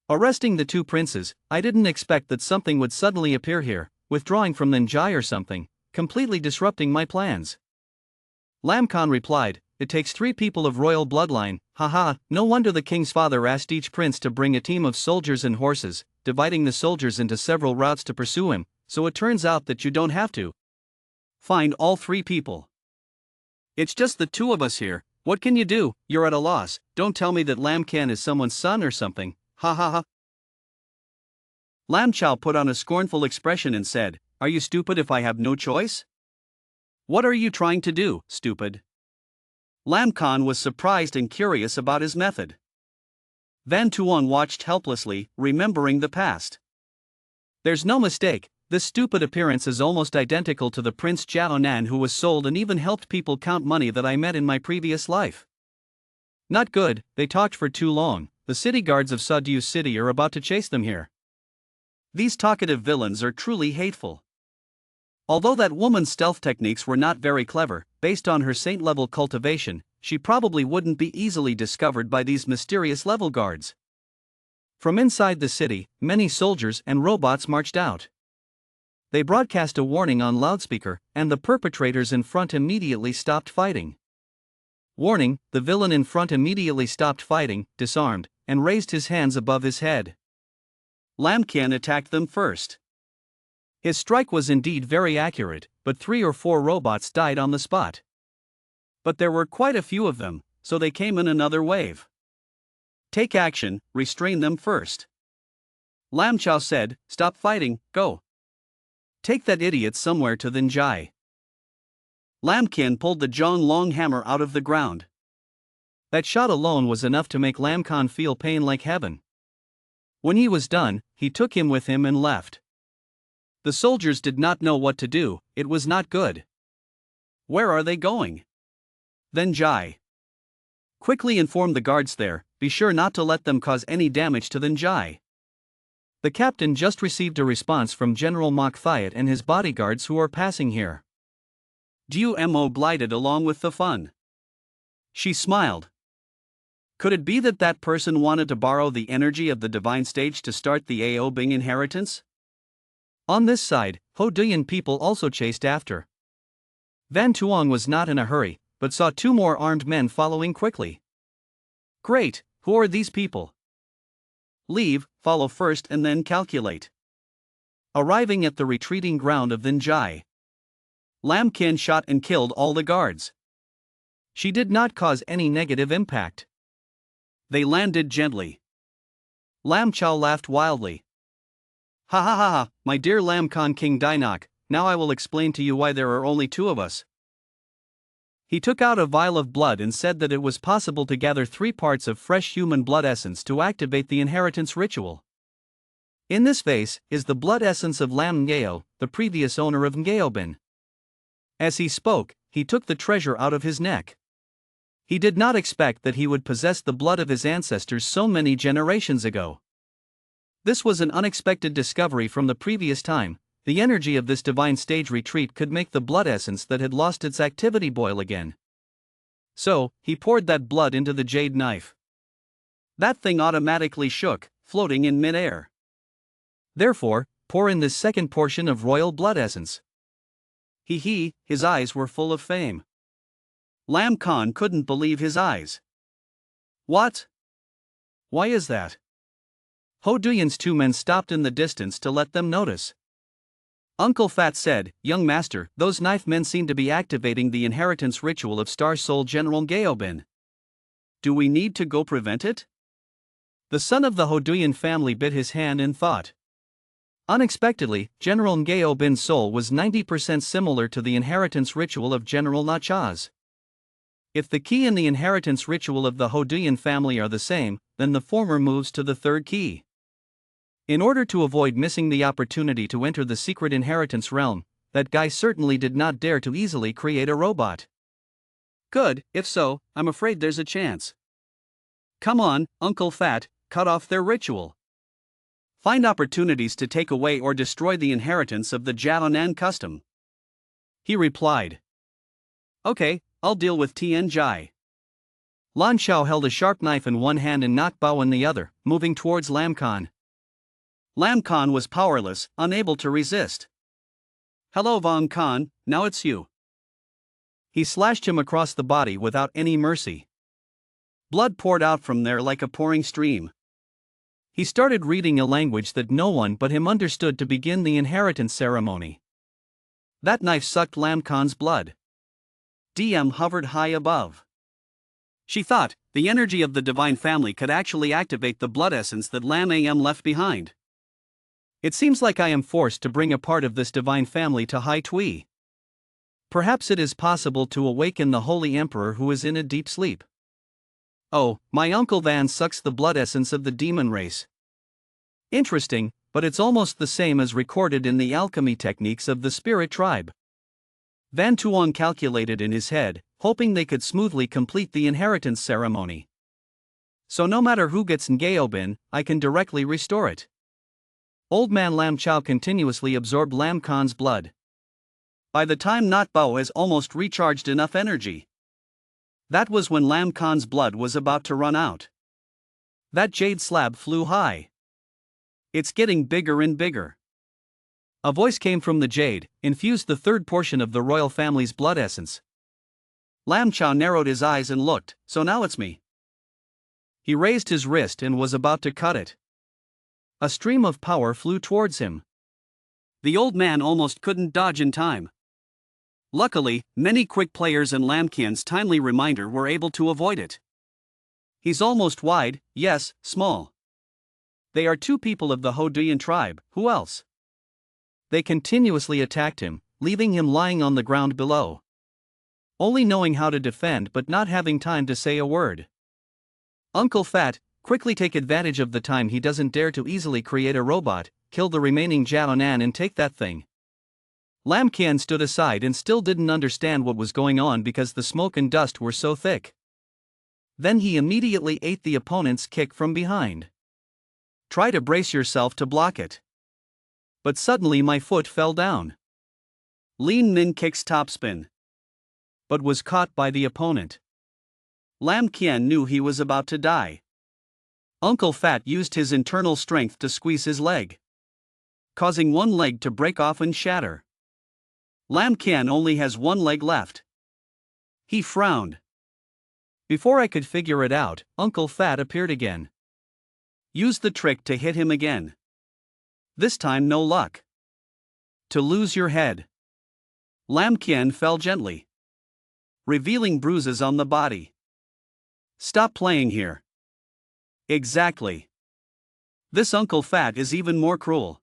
Arresting the 2 princes, I didn't expect that something would suddenly appear here, withdrawing from Nanjai or something, completely disrupting my plans. Lam Khan replied, it takes 3 people of royal bloodline, haha, no wonder the king's father asked each prince to bring a team of soldiers and horses, dividing the soldiers into several routes to pursue him, so it turns out that you don't have to find all 3 people. It's just the 2 of us here, what can you do? You're at a loss, don't tell me that Lam Khan is someone's son or something, ha ha ha. Lam Chao put on a scornful expression and said, are you stupid if I have no choice? What are you trying to do, stupid? Lam Khan was surprised and curious about his method. Van Tuong watched helplessly, remembering the past. There's no mistake, this stupid appearance is almost identical to the Prince Jiao Nan who was sold and even helped people count money that I met in my previous life. Not good, they talked for too long, the city guards of Sa Du City are about to chase them here. These talkative villains are truly hateful. Although that woman's stealth techniques were not very clever, based on her saint-level cultivation, she probably wouldn't be easily discovered by these mysterious level guards. From inside the city, many soldiers and robots marched out. They broadcast a warning on loudspeaker, and the perpetrators in front immediately stopped fighting. Warning, the villain in front immediately stopped fighting, disarmed, and raised his hands above his head. Lam Khan attacked them first. His strike was indeed very accurate, but 3 or 4 robots died on the spot. But there were quite a few of them, so they came in another wave. Take action, restrain them first. Lam Chao said, "Stop fighting, go. Take that idiot somewhere to then Jai." Lam Kin pulled the Zhong Long hammer out of the ground. That shot alone was enough to make Lam Khan feel pain like heaven. When he was done, he took him with him and left. The soldiers did not know what to do, it was not good. Where are they going? Then Jai quickly informed the guards there, be sure not to let them cause any damage to Then Jai. The captain just received a response from General Mok Thiat and his bodyguards who are passing here. Du Mo glided along with the fun. She smiled. Could it be that that person wanted to borrow the energy of the divine stage to start the Ao Bing inheritance? On this side, Ho Duyan people also chased after. Van Tuong was not in a hurry, but saw two more armed men following quickly. Great, who are these people? Leave, follow first and then calculate. Arriving at the retreating ground of Then Jai, Lam Kin shot and killed all the guards. She did not cause any negative impact. They landed gently. Lam Chao laughed wildly. Ha ha ha ha, my dear Lam Khan King Dinok, now I will explain to you why there are only two of us. He took out a vial of blood and said that it was possible to gather 3 parts of fresh human blood essence to activate the inheritance ritual. In this vase is the blood essence of Lam Ngao, the previous owner of Ngaobin. As he spoke, he took the treasure out of his neck. He did not expect that he would possess the blood of his ancestors so many generations ago. This was an unexpected discovery from the previous time. The energy of this divine stage retreat could make the blood essence that had lost its activity boil again. So, he poured that blood into the jade knife. That thing automatically shook, floating in mid-air. Therefore, pour in this second portion of royal blood essence. His eyes were full of fame. Lam Khan couldn't believe his eyes. What? Why is that? Ho Duyan's 2 men stopped in the distance to let them notice. Uncle Fat said, "Young master, those knife men seem to be activating the inheritance ritual of Star Soul General Gaobin. Do we need to go prevent it?" The son of the Ho Duyan family bit his hand in thought. Unexpectedly, General Ngaobin's soul was 90% similar to the inheritance ritual of General Nachaz. If the key and the inheritance ritual of the Ho Duyan family are the same, then the former moves to the third key. In order to avoid missing the opportunity to enter the secret inheritance realm, that guy certainly did not dare to easily create a robot. Good, if so, I'm afraid there's a chance. Come on, Uncle Fat, cut off their ritual. Find opportunities to take away or destroy the inheritance of the Jiaonan custom. He replied. Okay, I'll deal with Tian Jai. Lan Xiao held a sharp knife in one hand and Nak Bao in the other, moving towards Lam Khan. Lam Khan was powerless, unable to resist. Hello Vong Khan, now it's you. He slashed him across the body without any mercy. Blood poured out from there like a pouring stream. He started reading a language that no one but him understood to begin the inheritance ceremony. That knife sucked Lam Khan's blood. DM hovered high above. She thought, the energy of the divine family could actually activate the blood essence that Lam Am left behind. It seems like I am forced to bring a part of this divine family to Hai Tui. Perhaps it is possible to awaken the Holy Emperor who is in a deep sleep. Oh, my Uncle Van sucks the blood essence of the demon race. Interesting, but it's almost the same as recorded in the alchemy techniques of the spirit tribe. Van Tuong calculated in his head, hoping they could smoothly complete the inheritance ceremony. So no matter who gets Ngaobin, I can directly restore it. Old man Lam Chao continuously absorbed Lam Khan's blood. By the time Not Bao has almost recharged enough energy. That was when Lam Khan's blood was about to run out. That jade slab flew high. It's getting bigger and bigger. A voice came from the jade, infused the third portion of the royal family's blood essence. Lam Chao narrowed his eyes and looked, so now it's me. He raised his wrist and was about to cut it. A stream of power flew towards him. The old man almost couldn't dodge in time. Luckily, many quick players and Lam Kian's timely reminder were able to avoid it. He's almost wide, yes, small. They are two people of the Hoduyan tribe, who else? They continuously attacked him, leaving him lying on the ground below. Only knowing how to defend but not having time to say a word. Uncle Fat, quickly take advantage of the time he doesn't dare to easily create a robot, kill the remaining Jiaonan and take that thing. Lam Qian stood aside and still didn't understand what was going on because the smoke and dust were so thick. Then he immediately ate the opponent's kick from behind. Try to brace yourself to block it. But suddenly my foot fell down. Lin Min kicks topspin. But was caught by the opponent. Lam Qian knew he was about to die. Uncle Fat used his internal strength to squeeze his leg, causing one leg to break off and shatter. Lam Qian only has one leg left. He frowned. Before I could figure it out, Uncle Fat appeared again. Used the trick to hit him again. This time no luck. To lose your head. Lam Qian fell gently, revealing bruises on the body. Stop playing here. Exactly. This Uncle Fat is even more cruel.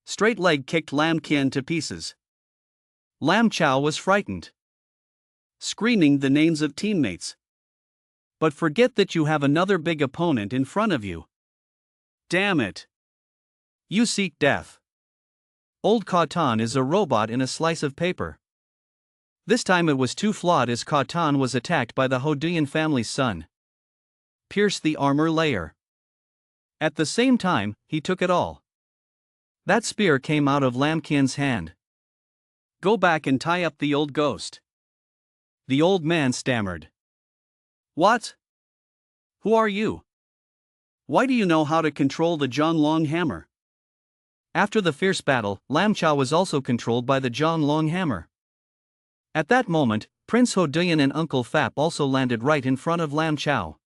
Straight leg kicked Lam Qian to pieces. Lam Chao was frightened, screaming the names of teammates. But forget that you have another big opponent in front of you. Damn it. You seek death. Old Khatan is a robot in a slice of paper. This time it was too flawed as Khatan was attacked by the Hoduyan family's son. Pierced the armor layer. At the same time, he took it all. That spear came out of Lam Qian's hand. Go back and tie up the old ghost. The old man stammered. What? Who are you? Why do you know how to control the Zhonglong hammer? After the fierce battle, Lam Chao was also controlled by the Zhonglong hammer. At that moment, Prince Hoduyan and Uncle Fap also landed right in front of Lam Chao.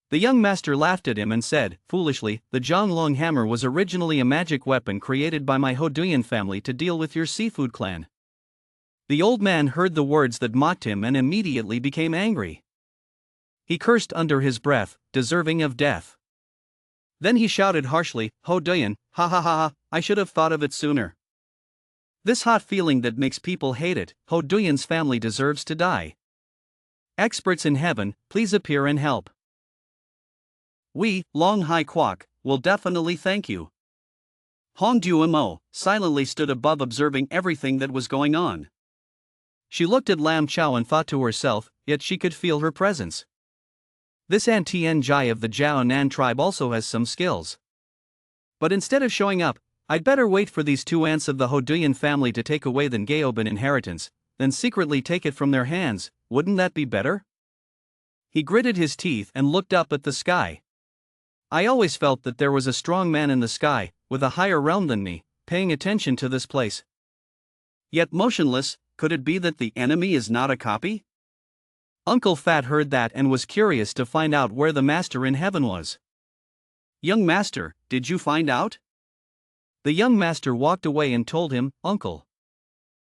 The young master laughed at him and said, foolishly, the Zhonglong hammer was originally a magic weapon created by my Hoduyan family to deal with your seafood clan. The old man heard the words that mocked him and immediately became angry. He cursed under his breath, deserving of death. Then he shouted harshly, Hoduyan, ha ha ha ha, I should have thought of it sooner. This hot feeling that makes people hate it, Hoduyan's family deserves to die. Experts in heaven, please appear and help. We, Long Hai Kwok, will definitely thank you. Hong Duo silently stood above observing everything that was going on. She looked at Lam Chao and thought to herself, yet she could feel her presence. This Antien Jai of the Jiaonan tribe also has some skills. But instead of showing up, I'd better wait for these two ants of the Hoduyan family to take away the Gaoban inheritance, then secretly take it from their hands, wouldn't that be better? He gritted his teeth and looked up at the sky. I always felt that there was a strong man in the sky, with a higher realm than me, paying attention to this place. Yet motionless, could it be that the enemy is not a copy? Uncle Fat heard that and was curious to find out where the master in heaven was. Young master, did you find out? The young master walked away and told him, Uncle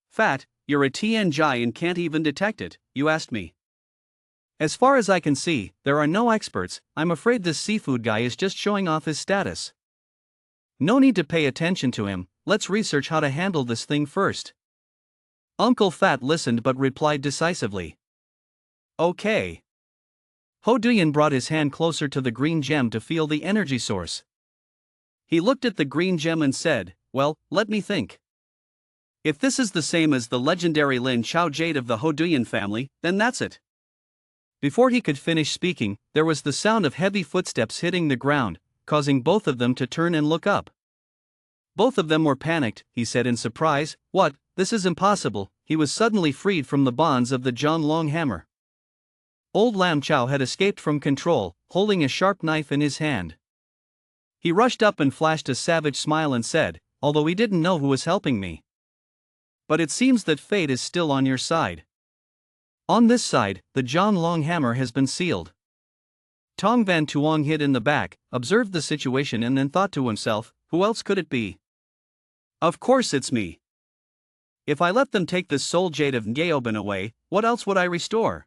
Fat, you're a Tien Jai and can't even detect it, you asked me. As far as I can see, there are no experts. I'm afraid this seafood guy is just showing off his status. No need to pay attention to him, let's research how to handle this thing first. Uncle Fat listened but replied decisively. Okay. Hoduyan brought his hand closer to the green gem to feel the energy source. He looked at the green gem and said, well, let me think. If this is the same as the legendary Lin Chao Jade of the Hoduyan family, then that's it. Before he could finish speaking, there was the sound of heavy footsteps hitting the ground, causing both of them to turn and look up. Both of them were panicked, he said in surprise, what, this is impossible, he was suddenly freed from the bonds of the Zhonglong hammer. Old Lam Chao had escaped from control, holding a sharp knife in his hand. He rushed up and flashed a savage smile and said, although he didn't know who was helping me. But it seems that fate is still on your side. On this side, the Zhonglong hammer has been sealed. Tong Van Tuong hid in the back, observed the situation and then thought to himself, who else could it be? Of course it's me. If I let them take this soul jade of Gaoban away, what else would I restore?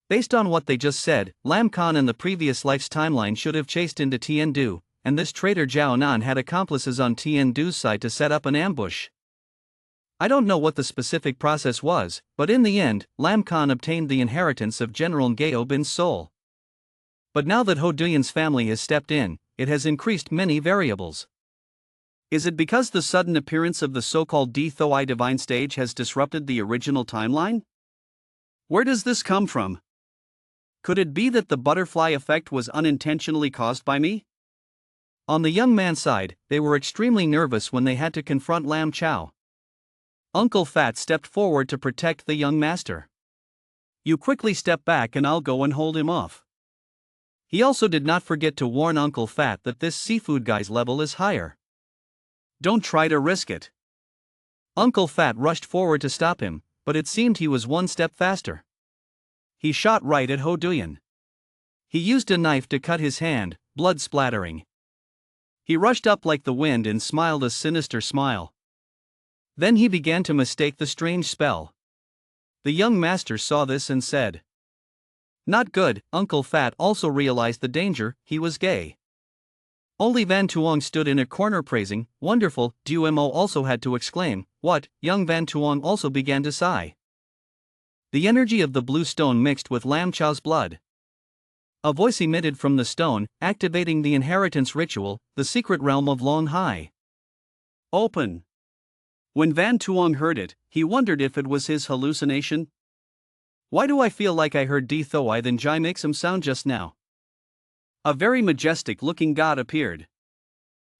Based on what they just said, Lam Khan in the previous life's timeline should have chased into Tiandu, and this traitor Zhao Nan had accomplices on Tiandu's side to set up an ambush. I don't know what the specific process was, but in the end, Lam Khan obtained the inheritance of General Gao Bin's soul. But now that Ho Duyan's family has stepped in, it has increased many variables. Is it because the sudden appearance of the so-called Thoi divine stage has disrupted the original timeline? Where does this come from? Could it be that the butterfly effect was unintentionally caused by me? On the young man's side, they were extremely nervous when they had to confront Lam Chao. Uncle Fat stepped forward to protect the young master. You quickly step back and I'll go and hold him off. He also did not forget to warn Uncle Fat that this seafood guy's level is higher. Don't try to risk it. Uncle Fat rushed forward to stop him, but it seemed he was one step faster. He shot right at Ho Duyan. He used a knife to cut his hand, blood splattering. He rushed up like the wind and smiled a sinister smile. Then he began to mistake the strange spell. The young master saw this and said, "Not good." Uncle Fat also realized the danger. He was gay. Only Van Tuong stood in a corner praising, "Wonderful." Du Mo also had to exclaim, "What?" Young Van Tuong also began to sigh. The energy of the blue stone mixed with Lam Chao's blood. A voice emitted from the stone, activating the inheritance ritual, the secret realm of Long Hai. Open. When Van Tuong heard it, he wondered if it was his hallucination. Why do I feel like I heard D Thoi than Jai make some sound just now? A very majestic-looking god appeared.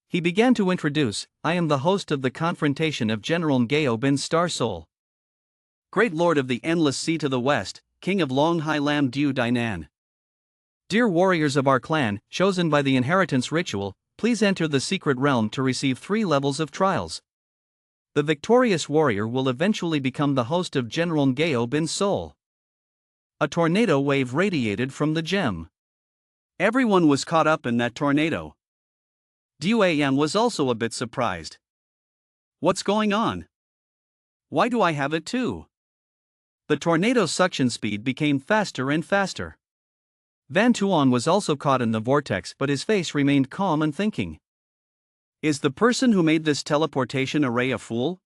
He began to introduce, "I am the host of the confrontation of General Gao Bin's star soul. Great Lord of the Endless Sea to the west, King of Long Hai Lam Du Dainan. Dear warriors of our clan, chosen by the inheritance ritual, please enter the secret realm to receive 3 levels of trials. The victorious warrior will eventually become the host of General Gao Bin's soul." A tornado wave radiated from the gem. Everyone was caught up in that tornado. Du Yan was also a bit surprised. What's going on? Why do I have it too? The tornado's suction speed became faster and faster. Van Tuong was also caught in the vortex, but his face remained calm and thinking. Is the person who made this teleportation array a fool?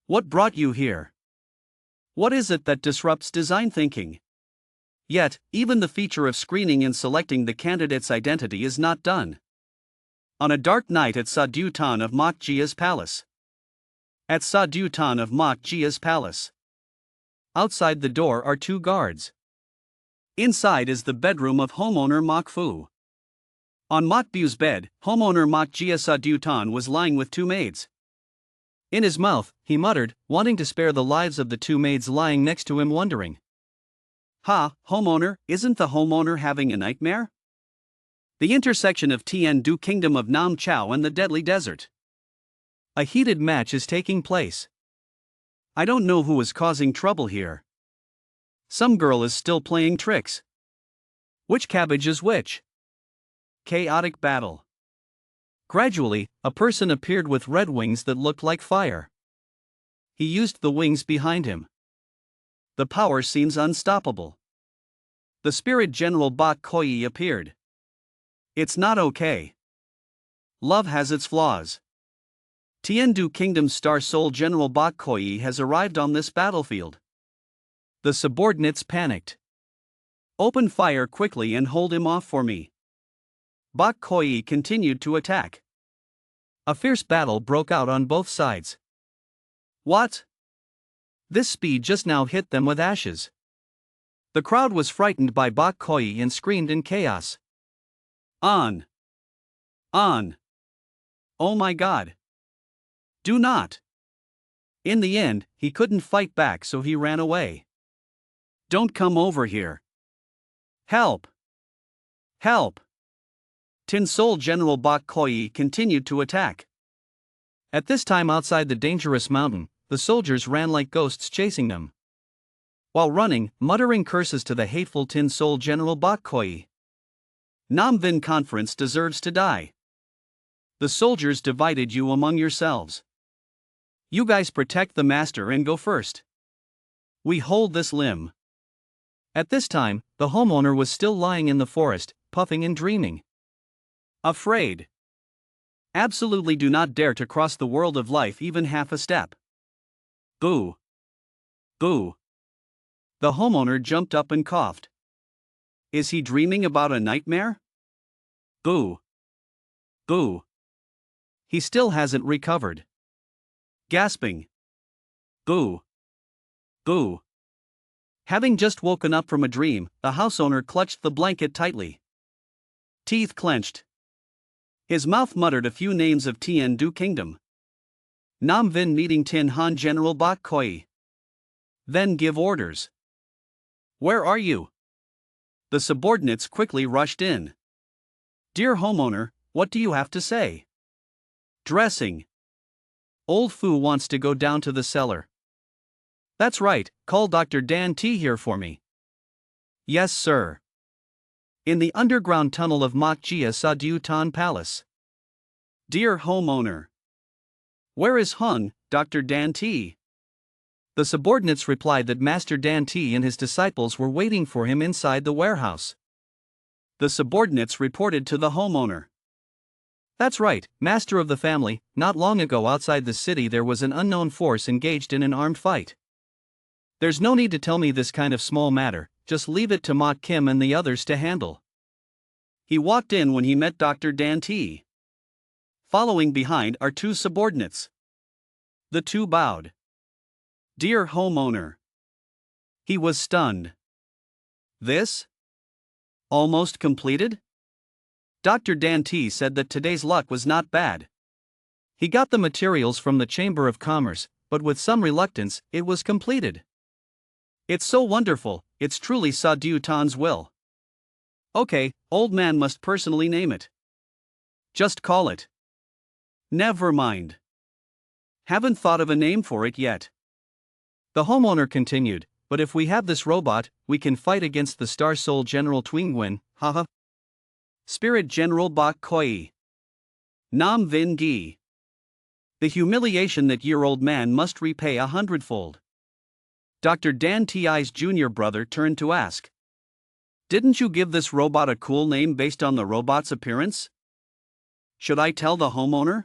What brought you here? What is it that disrupts design thinking? Yet, even the feature of screening and selecting the candidate's identity is not done. On a dark night at Sa Du Tan of Mok Jia's palace. At Sa Du Tan of Mok Jia's palace. Outside the door are 2 guards. Inside is the bedroom of homeowner Mok Fu. On Mok Bu's bed, homeowner Mok Jia Sa Du Tan was lying with 2 maids. In his mouth, he muttered, wanting to spare the lives of the 2 maids lying next to him, wondering. Ha, homeowner, isn't the homeowner having a nightmare? The intersection of Tiandu Kingdom of Nam Chao and the Deadly Desert. A heated match is taking place. I don't know who is causing trouble here. Some girl is still playing tricks. Which cabbage is which? Chaotic battle. Gradually, a person appeared with red wings that looked like fire. He used the wings behind him. The power seems unstoppable. The spirit General Bok Koi appeared. It's not okay. Love has its flaws. Tiandu Kingdom's star soul General Bok Koi has arrived on this battlefield. The subordinates panicked. Open fire quickly and hold him off for me. Bok Koi continued to attack. A fierce battle broke out on both sides. What? This speed just now hit them with ashes. The crowd was frightened by Bok Koi and screamed in chaos. On! On! Oh my God! Do not! In the end, he couldn't fight back, so he ran away. Don't come over here. Help! Help! Tin Soul General Bok Koi continued to attack. At this time, outside the dangerous mountain, the soldiers ran like ghosts chasing them. While running, muttering curses to the hateful Tin Soul General Bok Koi. Nam Vin Conference deserves to die. The soldiers divided you among yourselves. You guys protect the master and go first. We hold this limb. At this time, the homeowner was still lying in the forest, puffing and dreaming. Afraid. Absolutely do not dare to cross the world of life even half a step. Boo. Boo. The homeowner jumped up and coughed. Is he dreaming about a nightmare? Boo. Boo. He still hasn't recovered. Gasping. Boo. Boo. Having just woken up from a dream, the house owner clutched the blanket tightly. Teeth clenched. His mouth muttered a few names of Tien Du Kingdom. Nam Vin meeting Tin Han General Bok Koi. Then give orders. Where are you? The subordinates quickly rushed in. Dear homeowner, what do you have to say? Dressing. Old Fu wants to go down to the cellar. That's right, call Dr. Dan T here for me. Yes, sir. In the underground tunnel of Mokjia Sadiu Tan Palace. Dear homeowner. Where is Hung, Dr. Dan T? The subordinates replied that Master Dan T and his disciples were waiting for him inside the warehouse. The subordinates reported to the homeowner. That's right, master of the family, not long ago outside the city there was an unknown force engaged in an armed fight. There's no need to tell me this kind of small matter, just leave it to Mok Kim and the others to handle. He walked in when he met Dr. Dan T. Following behind are two subordinates. The two bowed. Dear homeowner. He was stunned. This? Almost completed? Dr. Dan T said that today's luck was not bad. He got the materials from the Chamber of Commerce, but with some reluctance, it was completed. It's so wonderful, it's truly Sadiu Tan's will. Okay, old man must personally name it. Just call it. Never mind. Haven't thought of a name for it yet. The homeowner continued, but if we have this robot, we can fight against the Star Soul General Twingwin, haha. Spirit General Bok Koi. Nam Vin Gi. The humiliation that year-old man must repay 100-fold. Dr. Dan Ti's junior brother turned to ask. Didn't you give this robot a cool name based on the robot's appearance? Should I tell the homeowner?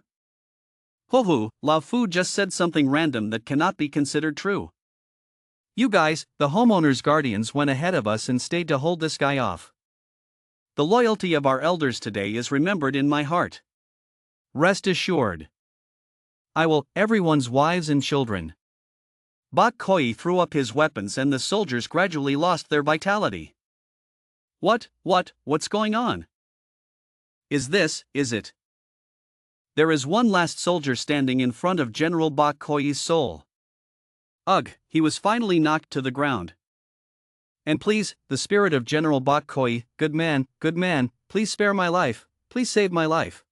Ho-ho, Lao Fu just said something random that cannot be considered true. You guys, the homeowner's guardians went ahead of us and stayed to hold this guy off. The loyalty of our elders today is remembered in my heart. Rest assured. I will, everyone's wives and children. Bok Koi threw up his weapons and the soldiers gradually lost their vitality. What's going on? Is it? There is one last soldier standing in front of General Bok Koi's soul. Ugh, he was finally knocked to the ground. And please, the spirit of General Bok Koi, good man, please spare my life, please save my life.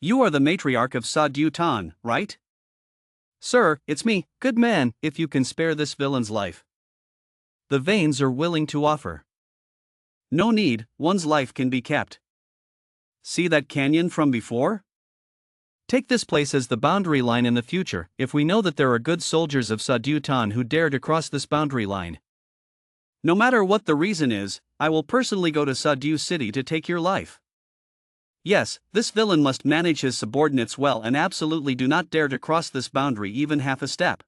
You are the matriarch of Sadiu Tan, right? Sir, it's me, good man, if you can spare this villain's life. The veins are willing to offer. No need, one's life can be kept. See that canyon from before? Take this place as the boundary line in the future, if we know that there are good soldiers of Sadiu Tan who dare to cross this boundary line. No matter what the reason is, I will personally go to Sadiu City to take your life. Yes, this villain must manage his subordinates well and absolutely do not dare to cross this boundary even half a step.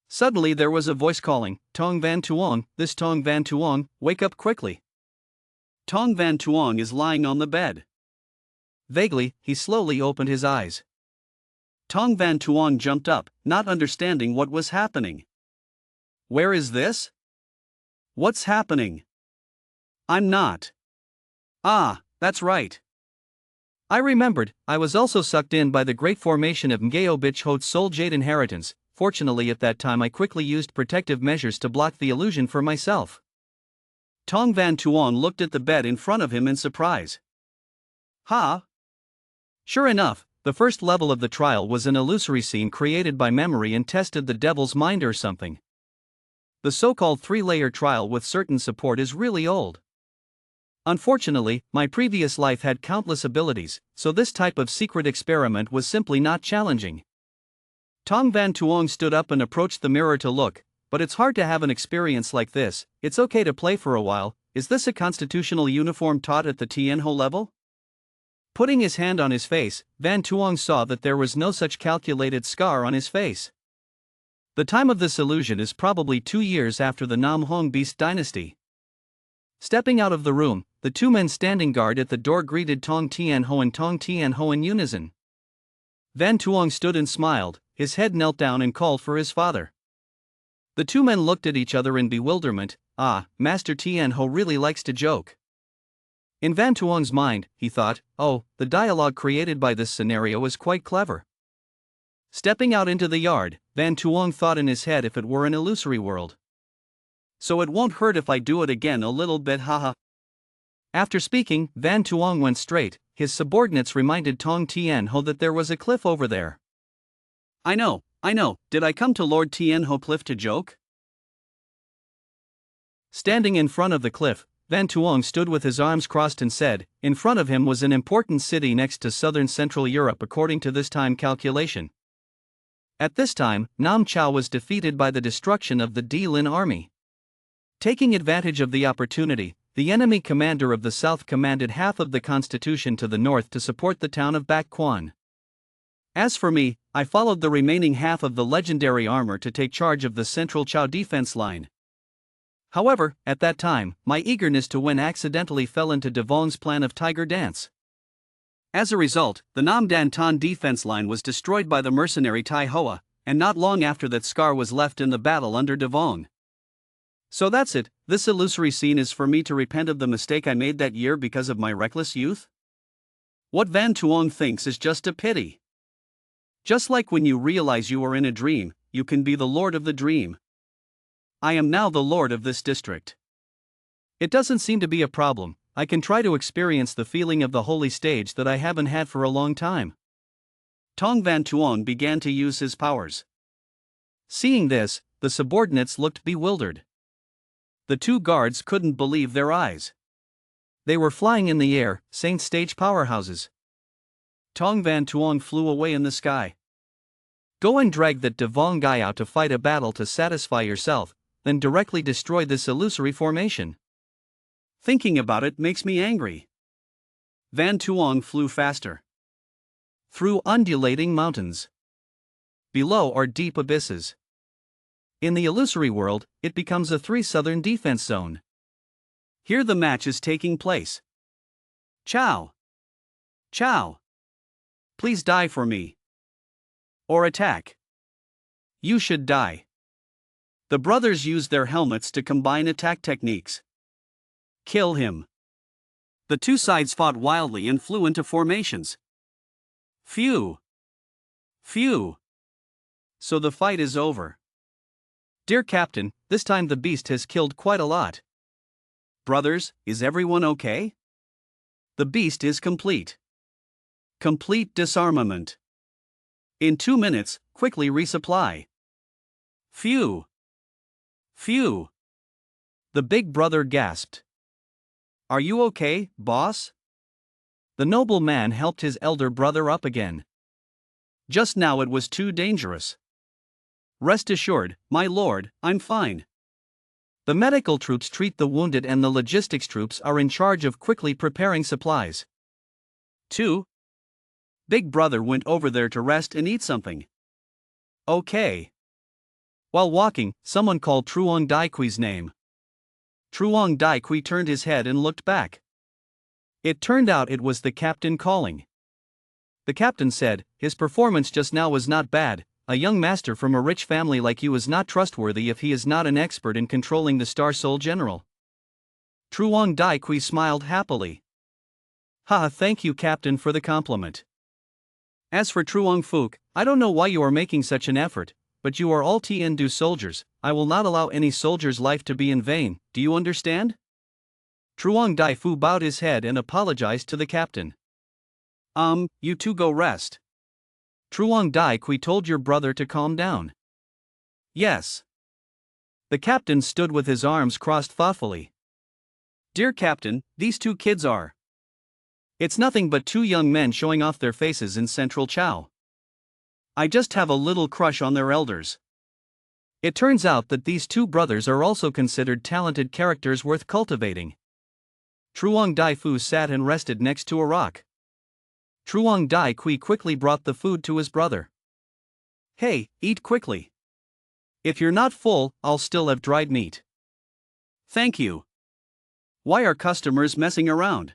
Suddenly there was a voice calling, Tong Van Tuong, this Tong Van Tuong, wake up quickly. Tong Van Tuong is lying on the bed. Vaguely, he slowly opened his eyes. Tong Van Tuong jumped up, not understanding what was happening. Where is this? What's happening? I'm not. Ah, that's right. I remembered, I was also sucked in by the great formation of Ngao Bich Ho's Soul Jade Inheritance. Fortunately at that time I quickly used protective measures to block the illusion for myself. Tong Van Tuong looked at the bed in front of him in surprise. Ha! Sure enough, the first level of the trial was an illusory scene created by memory and tested the devil's mind or something. The so-called 3-layer trial with certain support is really old. Unfortunately, my previous life had countless abilities, so this type of secret experiment was simply not challenging. Tong Van Tuong stood up and approached the mirror to look, but it's hard to have an experience like this. It's okay to play for a while. Is this a constitutional uniform taught at the Tianho level? Putting his hand on his face, Van Tuong saw that there was no such calculated scar on his face. The time of this illusion is probably 2 years after the Nam Hong Beast dynasty. Stepping out of the room, the two men standing guard at the door greeted Tong Tianho and Tong Tianho in unison. Van Tuong stood and smiled, his head knelt down and called for his father. The two men looked at each other in bewilderment. Master Tianho really likes to joke. In Van Tuong's mind, he thought, oh, the dialogue created by this scenario is quite clever. Stepping out into the yard, Van Tuong thought in his head, if it were an illusory world. So it won't hurt if I do it again a little bit, haha. After speaking, Van Tuong went straight. His subordinates reminded Tong Tianho that there was a cliff over there. I know, did I come to Lord Tianho Cliff to joke? Standing in front of the cliff, Van Tuong stood with his arms crossed and said, in front of him was an important city next to southern Central Europe according to this time calculation. At this time, Nam Chao was defeated by the destruction of the Di Lin army. Taking advantage of the opportunity, the enemy commander of the south commanded half of the constitution to the north to support the town of Bac Quan. As for me, I followed the remaining half of the legendary armor to take charge of the central Chao defense line. However, at that time, my eagerness to win accidentally fell into Devong's plan of tiger dance. As a result, the Nam Dan Tan defense line was destroyed by the mercenary Tai Hoa, and not long after that scar was left in the battle under Devong. So that's it, this illusory scene is for me to repent of the mistake I made that year because of my reckless youth? What Van Tuong thinks is just a pity. Just like when you realize you are in a dream, you can be the lord of the dream. I am now the lord of this district. It doesn't seem to be a problem. I can try to experience the feeling of the holy stage that I haven't had for a long time. Tong Van Tuong began to use his powers. Seeing this, the subordinates looked bewildered. The two guards couldn't believe their eyes. They were flying in the air, saint stage powerhouses. Tong Van Tuong flew away in the sky. Go and drag that Devong guy out to fight a battle to satisfy yourself, then directly destroy this illusory formation. Thinking about it makes me angry. Van Tuong flew faster. Through undulating mountains. Below are deep abysses. In the illusory world, it becomes a 3 southern defense zone. Here the match is taking place. Chow! Chow! Please die for me. Or attack. You should die. The brothers used their helmets to combine attack techniques. Kill him. The two sides fought wildly and flew into formations. Phew. Phew. So the fight is over. Dear Captain, this time the beast has killed quite a lot. Brothers, is everyone okay? The beast is complete. Complete disarmament. In 2 minutes, quickly resupply. Phew. Phew. The big brother gasped. Are you okay, boss? The noble man helped his elder brother up again. Just now it was too dangerous. Rest assured, my lord, I'm fine. The medical troops treat the wounded and the logistics troops are in charge of quickly preparing supplies. 2. Big brother went over there to rest and eat something. Okay. While walking, someone called Truong Dai Kui's name. Truong Dai Kui turned his head and looked back. It turned out it was the captain calling. The captain said, his performance just now was not bad. A young master from a rich family like you is not trustworthy if he is not an expert in controlling the Star Soul General. Truong Dai Kui smiled happily. Haha, thank you captain for the compliment. As for Truong Fook, I don't know why you are making such an effort, but you are all Tien Du soldiers. I will not allow any soldier's life to be in vain, do you understand? Truong Dai Fu bowed his head and apologized to the captain. You two go rest. Truong Dai Kui told your brother to calm down. Yes. The captain stood with his arms crossed thoughtfully. Dear captain, these two kids are. It's nothing but two young men showing off their faces in Central Chao. I just have a little crush on their elders. It turns out that these two brothers are also considered talented characters worth cultivating. Truong Dai Fu sat and rested next to a rock. Truong Dai Kui quickly brought the food to his brother. Hey, eat quickly. If you're not full, I'll still have dried meat. Thank you. Why are customers messing around?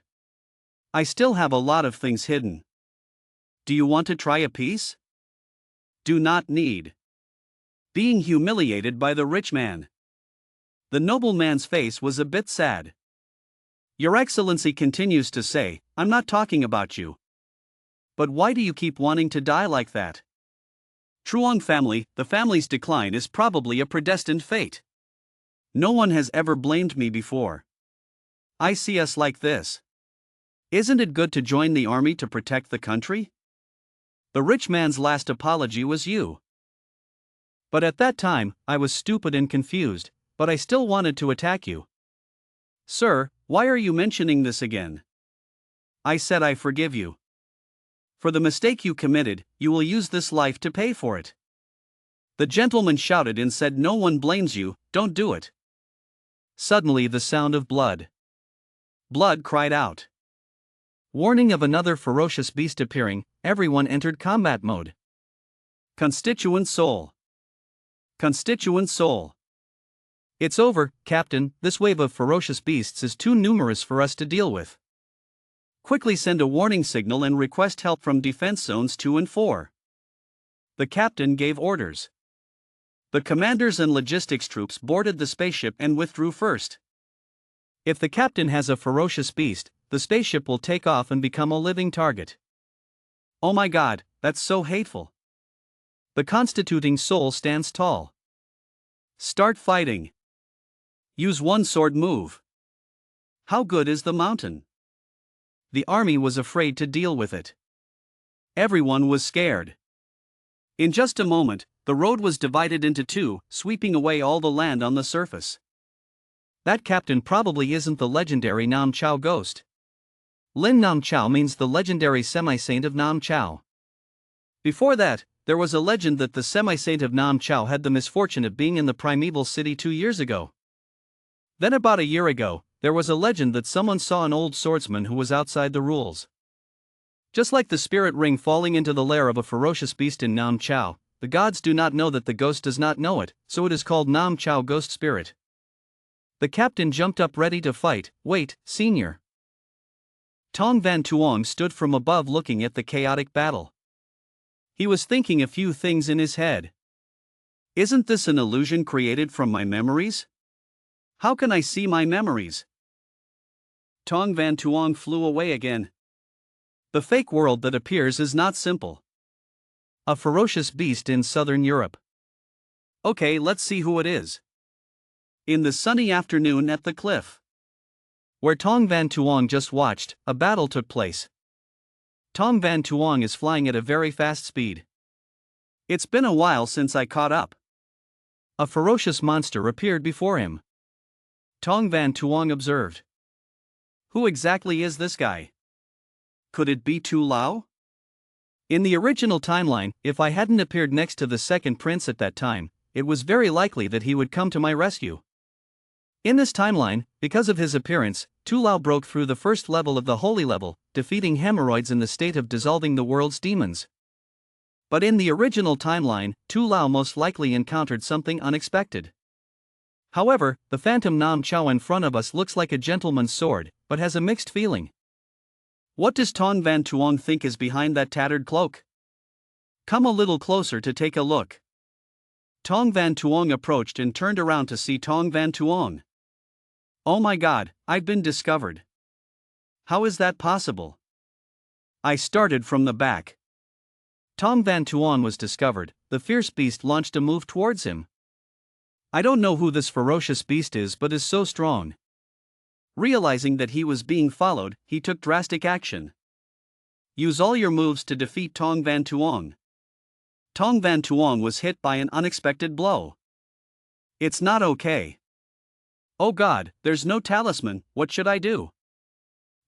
I still have a lot of things hidden. Do you want to try a piece? Do not need. Being humiliated by the rich man. The nobleman's face was a bit sad. Your Excellency continues to say, I'm not talking about you. But why do you keep wanting to die like that? Truong family, the family's decline is probably a predestined fate. No one has ever blamed me before. I see us like this. Isn't it good to join the army to protect the country? The rich man's last apology was you. But at that time, I was stupid and confused, but I still wanted to attack you. Sir, why are you mentioning this again? I said I forgive you. For the mistake you committed, you will use this life to pay for it. The gentleman shouted and said, no one blames you, don't do it. Suddenly the sound of blood. Blood cried out. Warning of another ferocious beast appearing, everyone entered combat mode. Constituent soul. Constituent soul. It's over, Captain, this wave of ferocious beasts is too numerous for us to deal with. Quickly send a warning signal and request help from defense zones 2 and 4. The captain gave orders. The commanders and logistics troops boarded the spaceship and withdrew first. If the captain has a ferocious beast, the spaceship will take off and become a living target. Oh my god, that's so hateful. The constituting soul stands tall. Start fighting. Use one sword move. How good is the mountain? The army was afraid to deal with it. Everyone was scared. In just a moment, the road was divided into two, sweeping away all the land on the surface. That captain probably isn't the legendary Nam Chao ghost. Lin Nam Chao means the legendary semi-saint of Nam Chao. Before that, there was a legend that the semi-saint of Nam Chao had the misfortune of being in the primeval city 2 years ago. Then about a year ago, there was a legend that someone saw an old swordsman who was outside the rules. Just like the spirit ring falling into the lair of a ferocious beast in Nam Chao, the gods do not know that the ghost does not know it, so it is called Nam Chao ghost spirit. The captain jumped up ready to fight. Wait, senior. Tong Van Tuong stood from above looking at the chaotic battle. He was thinking a few things in his head. Isn't this an illusion created from my memories? How can I see my memories? Tong Van Tuong flew away again. The fake world that appears is not simple. A ferocious beast in southern Europe. Okay, let's see who it is. In the sunny afternoon at the cliff, where Tong Van Tuong just watched, a battle took place. Tong Van Tuong is flying at a very fast speed. It's been a while since I caught up. A ferocious monster appeared before him. Tong Van Tuong observed. Who exactly is this guy? Could it be Tu Lao? In the original timeline, if I hadn't appeared next to the second prince at that time, it was very likely that he would come to my rescue. In this timeline, because of his appearance, Tu Lao broke through the first level of the holy level, defeating hemorrhoids in the state of dissolving the world's demons. But in the original timeline, Tu Lao most likely encountered something unexpected. However, the phantom Nam Chao in front of us looks like a gentleman's sword, but has a mixed feeling. What does Tong Van Tuong think is behind that tattered cloak? Come a little closer to take a look. Tong Van Tuong approached and turned around to see Tong Van Tuong. Oh my god, I've been discovered. How is that possible? I started from the back. Tong Van Tuong was discovered. The fierce beast launched a move towards him. I don't know who this ferocious beast is, but is so strong. Realizing that he was being followed, he took drastic action. Use all your moves to defeat Tong Van Tuong. Tong Van Tuong was hit by an unexpected blow. It's not okay. Oh god, there's no talisman, what should I do?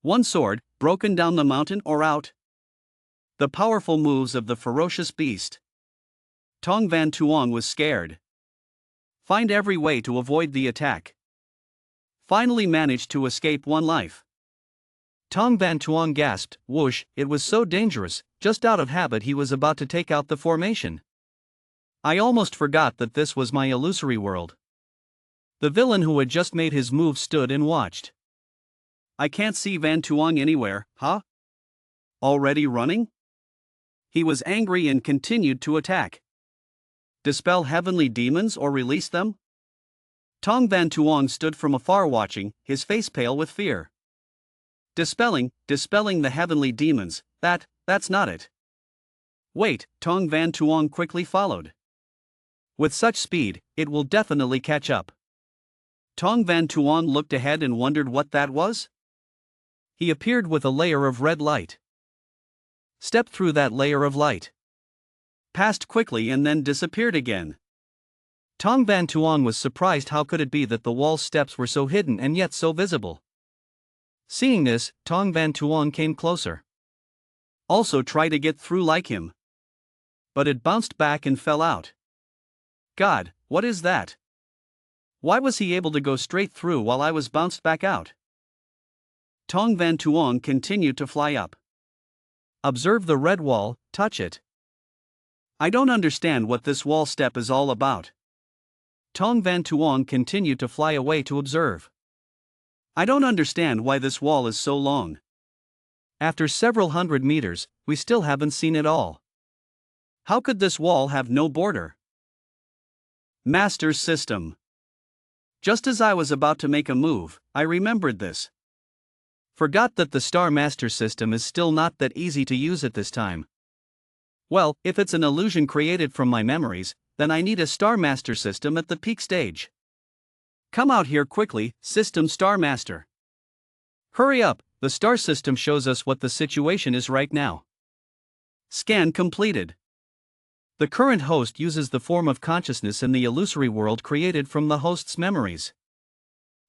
One sword, broken down the mountain or out? The powerful moves of the ferocious beast. Tong Van Tuong was scared. Find every way to avoid the attack. Finally managed to escape one life. Tong Van Tuong gasped, whoosh, it was so dangerous, just out of habit he was about to take out the formation. I almost forgot that this was my illusory world. The villain who had just made his move stood and watched. I can't see Van Tuong anywhere, huh? Already running? He was angry and continued to attack. Dispel heavenly demons or release them? Tong Van Tuong stood from afar watching, his face pale with fear. Dispelling the heavenly demons, that's not it. Wait, Tong Van Tuong quickly followed. With such speed, it will definitely catch up. Tong Van Tuong looked ahead and wondered what that was. He appeared with a layer of red light. Stepped through that layer of light. Passed quickly and then disappeared again. Tong Van Tuong was surprised how could it be that the wall steps were so hidden and yet so visible. Seeing this, Tong Van Tuong came closer. Also try to get through like him. But it bounced back and fell out. God, what is that? Why was he able to go straight through while I was bounced back out? Tong Van Tuong continued to fly up. Observe the red wall, touch it. I don't understand what this wall step is all about. Tong Van Tuong continued to fly away to observe. I don't understand why this wall is so long. After several hundred meters, we still haven't seen it all. How could this wall have no border? Master system. Just as I was about to make a move, I remembered this. Forgot that the Star Master system is still not that easy to use at this time. Well, if it's an illusion created from my memories, then I need a Star Master system at the peak stage. Come out here quickly, System Star Master. Hurry up, the star system shows us what the situation is right now. Scan completed. The current host uses the form of consciousness in the illusory world created from the host's memories.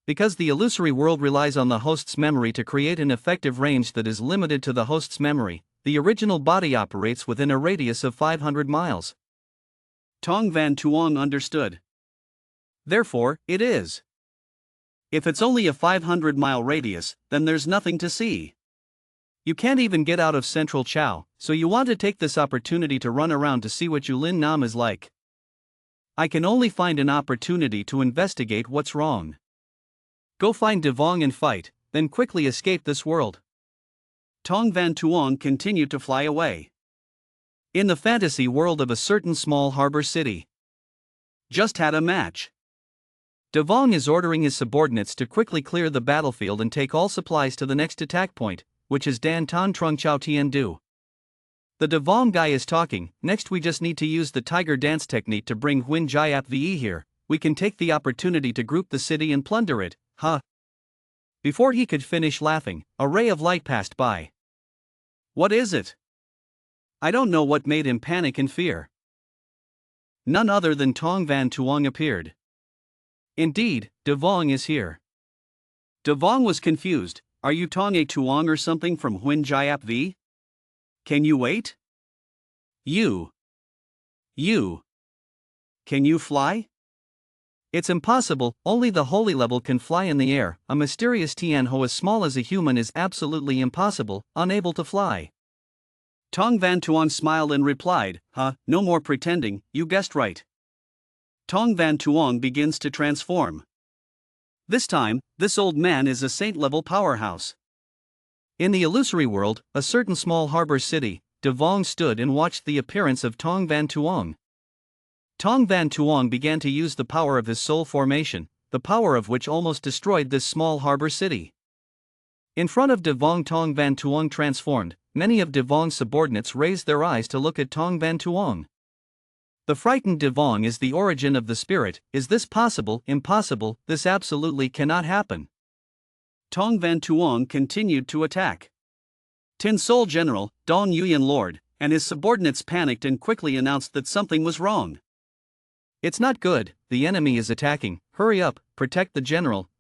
Because the illusory world relies on the host's memory to create an effective range that is limited to the host's memory, the original body operates within a radius of 500 miles. Tong Van Tuong understood. Therefore, it is. If it's only a 500-mile radius, then there's nothing to see. You can't even get out of Central Chow, so you want to take this opportunity to run around to see what Yulin Nam is like. I can only find an opportunity to investigate what's wrong. Go find Devong and fight, then quickly escape this world. Tong Van Tuong continued to fly away. In the fantasy world of a certain small harbor city. Just had a match. Devong is ordering his subordinates to quickly clear the battlefield and take all supplies to the next attack point, which is Dan Tan Trung Chao Tien Du. The Devong guy is talking, next we just need to use the tiger dance technique to bring Huin Jiap Ve here, we can take the opportunity to group the city and plunder it, huh? Before he could finish laughing, a ray of light passed by. What is it? I don't know what made him panic and fear. None other than Tong Van Tuong appeared. Indeed, Devong is here. Devong was confused. Are you Tong A Tuong or something from Huin Jiap Ve? Can you wait? You. Can you fly? It's impossible, only the holy level can fly in the air. A mysterious Tian Ho as small as a human is absolutely impossible, unable to fly. Tong Van Tuong smiled and replied, no more pretending, you guessed right. Tong Van Tuong begins to transform. This time, this old man is a saint-level powerhouse. In the illusory world, a certain small harbor city, Devong stood and watched the appearance of Tong Van Tuong. Tong Van Tuong began to use the power of his soul formation, the power of which almost destroyed this small harbor city. In front of Devong, Tong Van Tuong transformed. Many of Devong's subordinates raised their eyes to look at Tong Van Tuong. The frightened Devong is the origin of the spirit. Is this possible? Impossible, this absolutely cannot happen. Tong Van Tuong continued to attack. Tin Sol General, Dong Yuyan Lord, and his subordinates panicked and quickly announced that something was wrong. It's not good, the enemy is attacking, hurry up, protect the general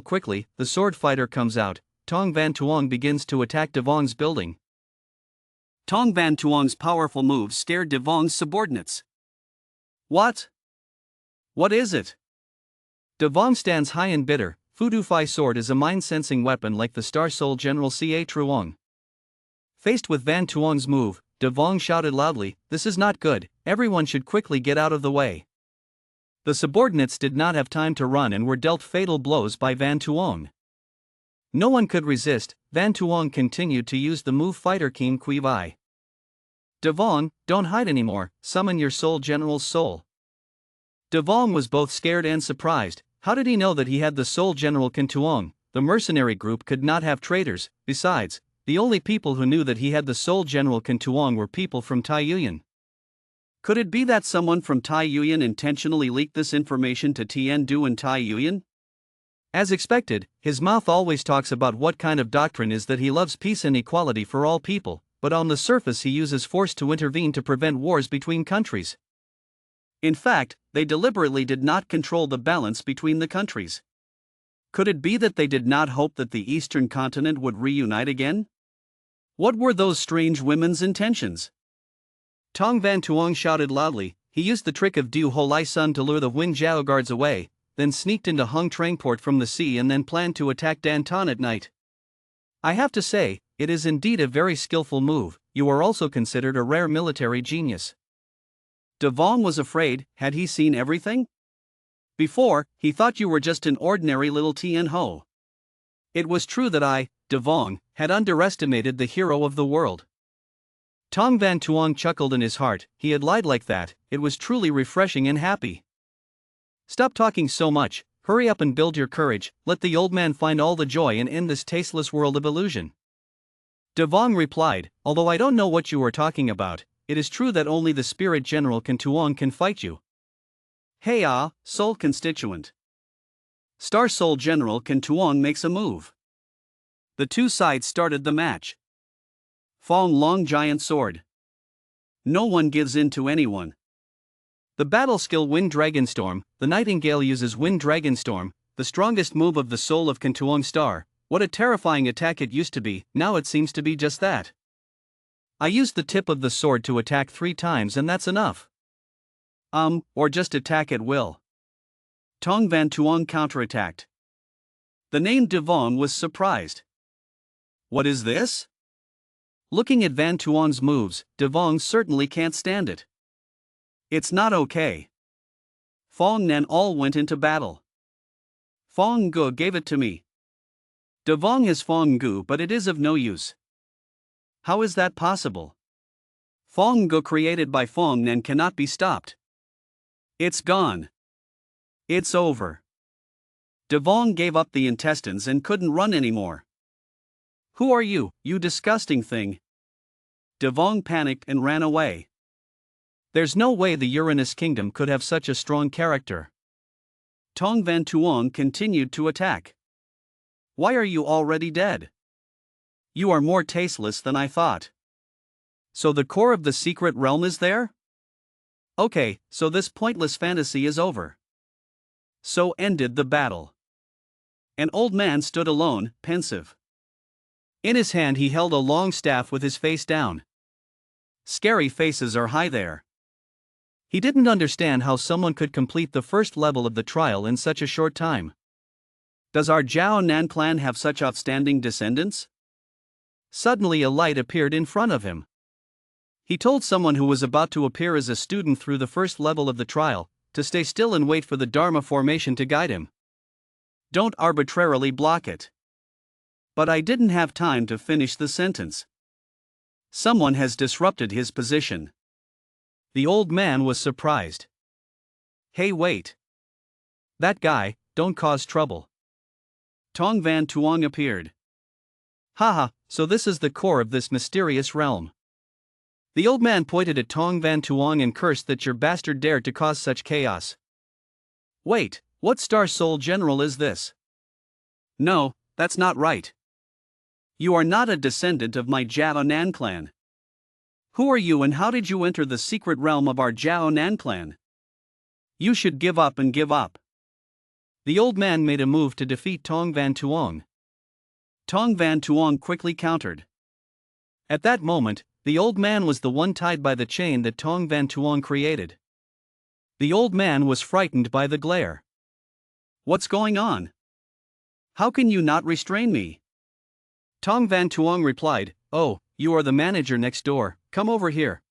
quickly. The sword fighter comes out. Tong Van Tuong begins to attack Devong's building. Tong Van Tuong's powerful moves scared Devong's subordinates. What What is it? Devong stands high and bitter. Fudu Fai sword is a mind-sensing weapon like the Star Soul General Ca Truong. Faced with Van Tuong's move, Devong shouted loudly, "This is not good, everyone should quickly get out of the way." The subordinates did not have time to run and were dealt fatal blows by Van Tuong. No one could resist. Van Tuong continued to use the move Fighter Kim Kui Vai. Devong, don't hide anymore, summon your Soul General's soul. Devong was both scared and surprised. How did he know that he had the Soul General Kan Tuong? The mercenary group could not have traitors. Besides, the only people who knew that he had the Soul General Kan Tuong were people from Taiyuan. Could it be that someone from Taiyuan intentionally leaked this information to Tien Du and Taiyuan? As expected, his mouth always talks about what kind of doctrine is that he loves peace and equality for all people, but on the surface he uses force to intervene to prevent wars between countries. In fact, they deliberately did not control the balance between the countries. Could it be that they did not hope that the eastern continent would reunite again? What were those strange women's intentions? Tong Van Tuong shouted loudly. He used the trick of Du Ho Lai Sun to lure the Wing Jiao guards away, then sneaked into Hung Trang Port from the sea and then planned to attack Danton at night. I have to say, it is indeed a very skillful move. You are also considered a rare military genius. Devong was afraid. Had he seen everything? Before, he thought you were just an ordinary little Tien Ho. It was true that I, Devong, had underestimated the hero of the world. Tong Van Tuong chuckled in his heart. He had lied like that. It was truly refreshing and happy. Stop talking so much, hurry up and build your courage, let the old man find all the joy and end this tasteless world of illusion. Devong replied, although I don't know what you are talking about, it is true that only the spirit general Kan Tuong can fight you. Hey Soul Constituent. Star Soul General Kan Tuong makes a move. The two sides started the match. Fong Long Giant Sword. No one gives in to anyone. The battle skill Wind Dragon Storm. The Nightingale uses Wind Dragon Storm, the strongest move of the soul of Kan Tuong Star. What a terrifying attack it used to be, now it seems to be just that. I used the tip of the sword to attack 3 times and that's enough. Or just attack at will. Tong Van Tuong counterattacked. The name Devong was surprised. What is this? Looking at Van Tuong's moves, Devong certainly can't stand it. It's not okay. Fong Nen all went into battle. Fong Gu gave it to me. Devong has Fong Gu, but it is of no use. How is that possible? Fong Gu created by Fong Nen cannot be stopped. It's gone. It's over. Devong gave up the intestines and couldn't run anymore. Who are you, you disgusting thing? Devong panicked and ran away. There's no way the Uranus Kingdom could have such a strong character. Tong Van Tuong continued to attack. Why are you already dead? You are more tasteless than I thought. So the core of the secret realm is there? Okay, so this pointless fantasy is over. So ended the battle. An old man stood alone, pensive. In his hand he held a long staff with his face down. Scary faces are high there. He didn't understand how someone could complete the first level of the trial in such a short time. Does our Jiao Nan clan have such outstanding descendants? Suddenly a light appeared in front of him. He told someone who was about to appear as a student through the first level of the trial, to stay still and wait for the Dharma formation to guide him. Don't arbitrarily block it. But I didn't have time to finish the sentence. Someone has disrupted his position. The old man was surprised. Hey, wait. That guy, don't cause trouble. Tong Van Tuong appeared. Haha, so this is the core of this mysterious realm. The old man pointed at Tong Van Tuong and cursed that your bastard dared to cause such chaos. Wait, what Star Soul General is this? No, that's not right. You are not a descendant of my Jiao Nan clan. Who are you and how did you enter the secret realm of our Jiao Nan clan? You should give up and give up. The old man made a move to defeat Tong Van Tuong. Tong Van Tuong quickly countered. At that moment, the old man was the one tied by the chain that Tong Van Tuong created. The old man was frightened by the glare. What's going on? How can you not restrain me? Tong Van Tuong replied, Oh, you are the manager next door, come over here.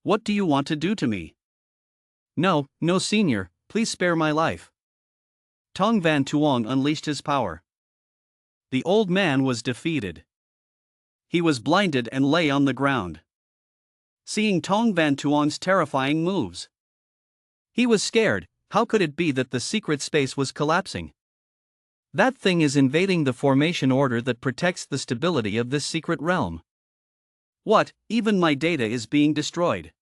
What do you want to do to me? No, senior, please spare my life. Tong Van Tuong unleashed his power. The old man was defeated. He was blinded and lay on the ground. Seeing Tong Van Tuong's terrifying moves, he was scared. How could it be that the secret space was collapsing? That thing is invading the formation order that protects the stability of this secret realm. What, even my data is being destroyed?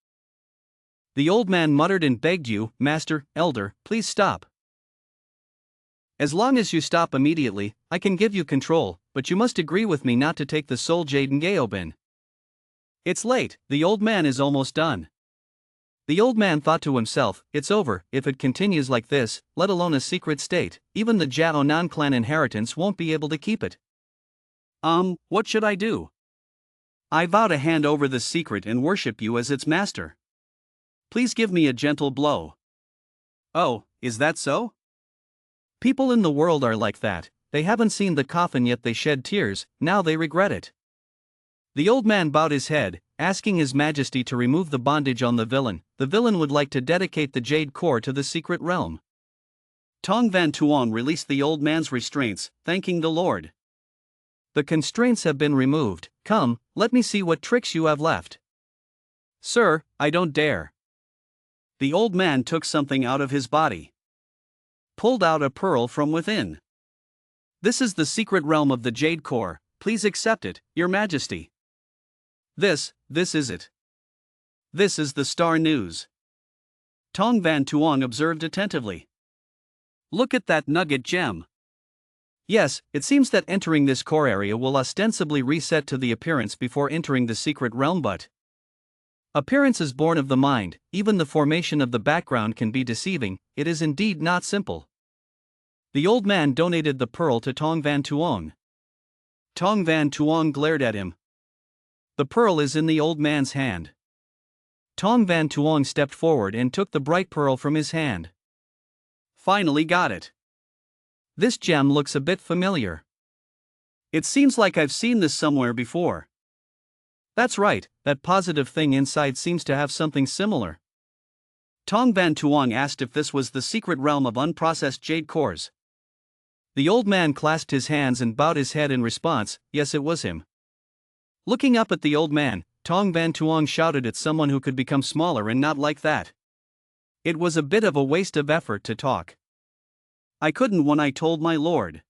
The old man muttered and begged you, Master, Elder, please stop. As long as you stop immediately, I can give you control, but you must agree with me not to take the Soul Jade Ngaobin. It's late, the old man is almost done. The old man thought to himself, it's over, if it continues like this, let alone a secret state, even the Jao Nan clan inheritance won't be able to keep it. What should I do? I vow to hand over the secret and worship you as its master. Please give me a gentle blow. Oh, is that so? People in the world are like that, they haven't seen the coffin yet they shed tears, now they regret it. The old man bowed his head, asking His Majesty to remove the bondage on the villain. The villain would like to dedicate the jade core to the secret realm. Tong Van Tuong released the old man's restraints, thanking the Lord. The constraints have been removed, come, let me see what tricks you have left. Sir, I don't dare. The old man took something out of his body. Pulled out a pearl from within. This is the secret realm of the jade core, please accept it, Your Majesty. This is it. This is the Star News. Tong Van Tuong observed attentively. Look at that nugget gem. Yes, it seems that entering this core area will ostensibly reset to the appearance before entering the secret realm, but appearance is born of the mind, even the formation of the background can be deceiving, it is indeed not simple. The old man donated the pearl to Tong Van Tuong. Tong Van Tuong glared at him. The pearl is in the old man's hand. Tong Van Tuong stepped forward and took the bright pearl from his hand. Finally got it. This gem looks a bit familiar. It seems like I've seen this somewhere before. That's right, that positive thing inside seems to have something similar. Tong Van Tuong asked if this was the secret realm of unprocessed jade cores. The old man clasped his hands and bowed his head in response, yes, it was him. Looking up at the old man, Tong Van Tuong shouted at someone who could become smaller and not like that. It was a bit of a waste of effort to talk. I couldn't when I told my lord.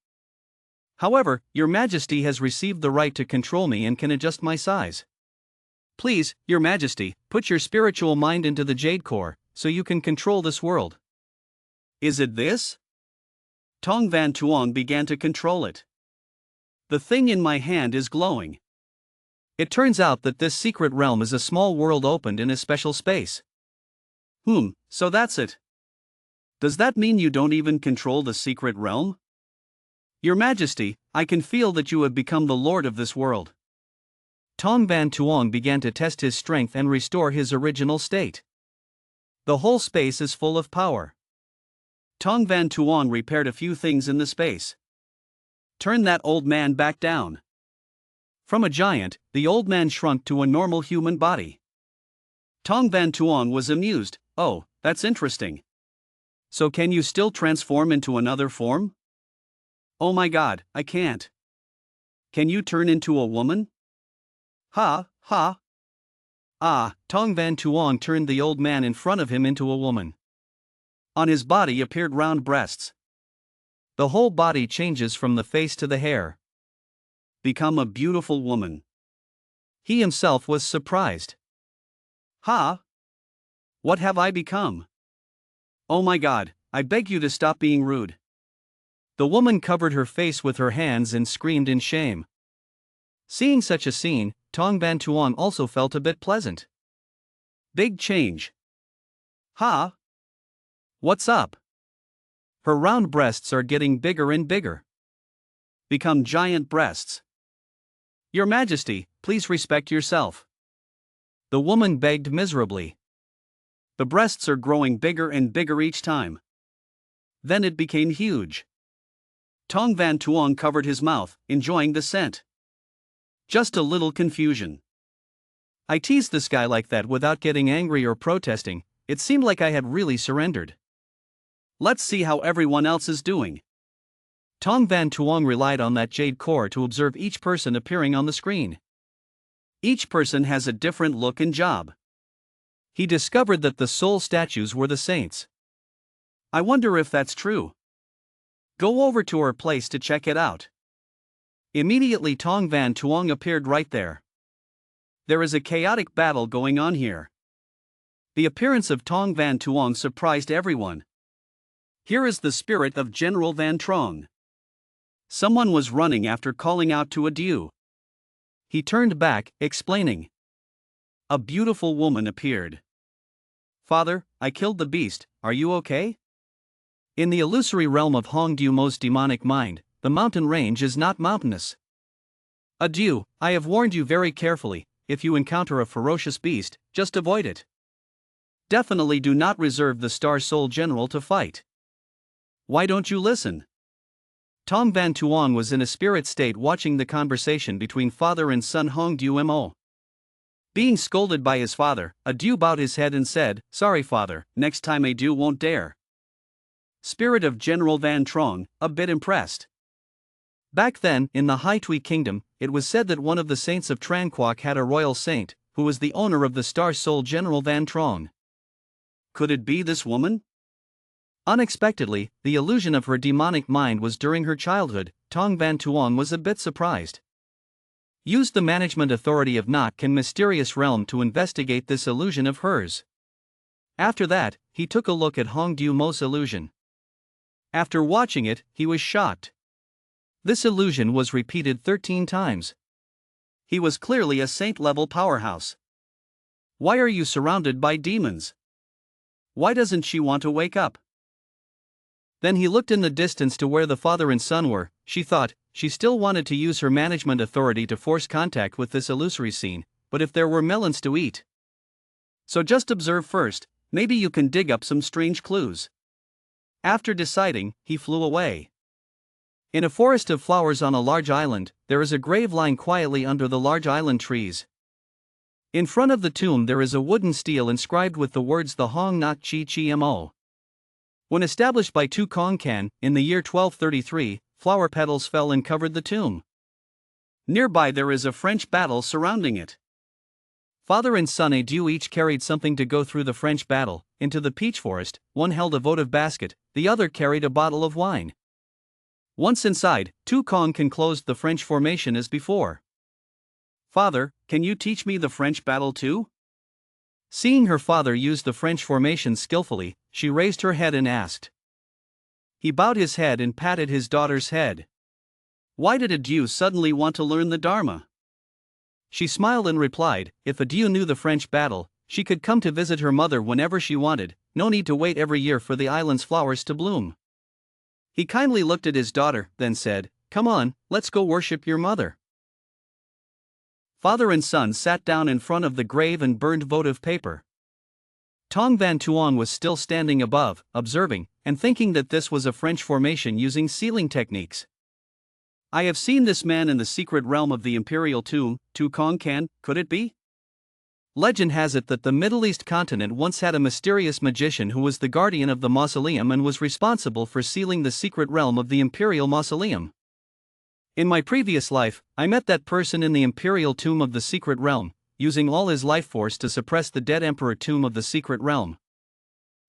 However, Your Majesty has received the right to control me and can adjust my size. Please, Your Majesty, put your spiritual mind into the jade core, so you can control this world. Is it this? Tong Van Tuong began to control it. The thing in my hand is glowing. It turns out that this secret realm is a small world opened in a special space. So that's it. Does that mean you don't even control the secret realm? Your Majesty, I can feel that you have become the lord of this world. Tong Van Tuong began to test his strength and restore his original state. The whole space is full of power. Tong Van Tuong repaired a few things in the space. Turn that old man back down. From a giant, the old man shrunk to a normal human body. Tong Van Tuong was amused. Oh, that's interesting. So can you still transform into another form? Oh my god, I can't. Can you turn into a woman? Ha. Tong Van Tuong turned the old man in front of him into a woman. On his body appeared round breasts. The whole body changes from the face to the hair. Become a beautiful woman. He himself was surprised. Ha! What have I become? Oh my god, I beg you to stop being rude. The woman covered her face with her hands and screamed in shame. Seeing such a scene, Tong Van Tuong also felt a bit pleasant. Big change. Ha! What's up? Her round breasts are getting bigger and bigger. Become giant breasts. Your Majesty, please respect yourself. The woman begged miserably. The breasts are growing bigger and bigger each time. Then it became huge. Tong Van Tuong covered his mouth, enjoying the scent. Just a little confusion. I teased this guy like that without getting angry or protesting. It seemed like I had really surrendered. Let's see how everyone else is doing. Tong Van Tuong relied on that jade core to observe each person appearing on the screen. Each person has a different look and job. He discovered that the soul statues were the saints. I wonder if that's true. Go over to her place to check it out. Immediately Tong Van Tuong appeared right there. There is a chaotic battle going on here. The appearance of Tong Van Tuong surprised everyone. Here is the spirit of General Van Trong. Someone was running after calling out to a Dieu. He turned back, explaining. A beautiful woman appeared. Father, I killed the beast, are you okay? In the illusory realm of Hong Dieu Mo's demonic mind, the mountain range is not mountainous. A Dieu, I have warned you very carefully, if you encounter a ferocious beast, just avoid it. Definitely do not reserve the Star Soul General to fight. Why don't you listen? Tong Van Tuong was in a spirit state watching the conversation between father and son Hong Dieu Mo. Being scolded by his father, a Dieu bowed his head and said, Sorry father, next time a Dieu won't dare. Spirit of General Van Trong, a bit impressed. Back then, in the Hai Tui Kingdom, it was said that one of the saints of Tran Quoc had a royal saint, who was the owner of the Star Soul General Van Trong. Could it be this woman? Unexpectedly, the illusion of her demonic mind was during her childhood. Tong Van Tuong was a bit surprised. Used the management authority of Nock mysterious realm to investigate this illusion of hers. After that, he took a look at Hong Dieu Mo's illusion. After watching it, he was shocked. This illusion was repeated 13 times. He was clearly a saint-level powerhouse. Why are you surrounded by demons? Why doesn't she want to wake up? Then he looked in the distance to where the father and son were. She thought, she still wanted to use her management authority to force contact with this illusory scene, but if there were melons to eat. So just observe first, maybe you can dig up some strange clues. After deciding, he flew away. In a forest of flowers on a large island, there is a grave lying quietly under the large island trees. In front of the tomb there is a wooden stele inscribed with the words the Hong Nok Chi Chi Mo. When established by Tu Kong Kan, in the year 1233, flower petals fell and covered the tomb. Nearby there is a French battle surrounding it. Father and son a Dieu each carried something to go through the French battle. Into the peach forest, one held a votive basket, the other carried a bottle of wine. Once inside, Tu Kong Kan closed the French formation as before. Father, can you teach me the French battle too? Seeing her father use the French formation skillfully, she raised her head and asked. He bowed his head and patted his daughter's head. Why did a Dieu suddenly want to learn the Dharma? She smiled and replied, if a Dieu knew the French battle, she could come to visit her mother whenever she wanted, no need to wait every year for the island's flowers to bloom. He kindly looked at his daughter, then said, Come on, let's go worship your mother. Father and son sat down in front of the grave and burned votive paper. Tong Van Tuong was still standing above, observing, and thinking that this was a French formation using sealing techniques. I have seen this man in the secret realm of the imperial tomb, Tu Kong Kan, could it be? Legend has it that the Middle East continent once had a mysterious magician who was the guardian of the mausoleum and was responsible for sealing the secret realm of the imperial mausoleum. In my previous life, I met that person in the imperial tomb of the secret realm, using all his life force to suppress the dead emperor tomb of the secret realm.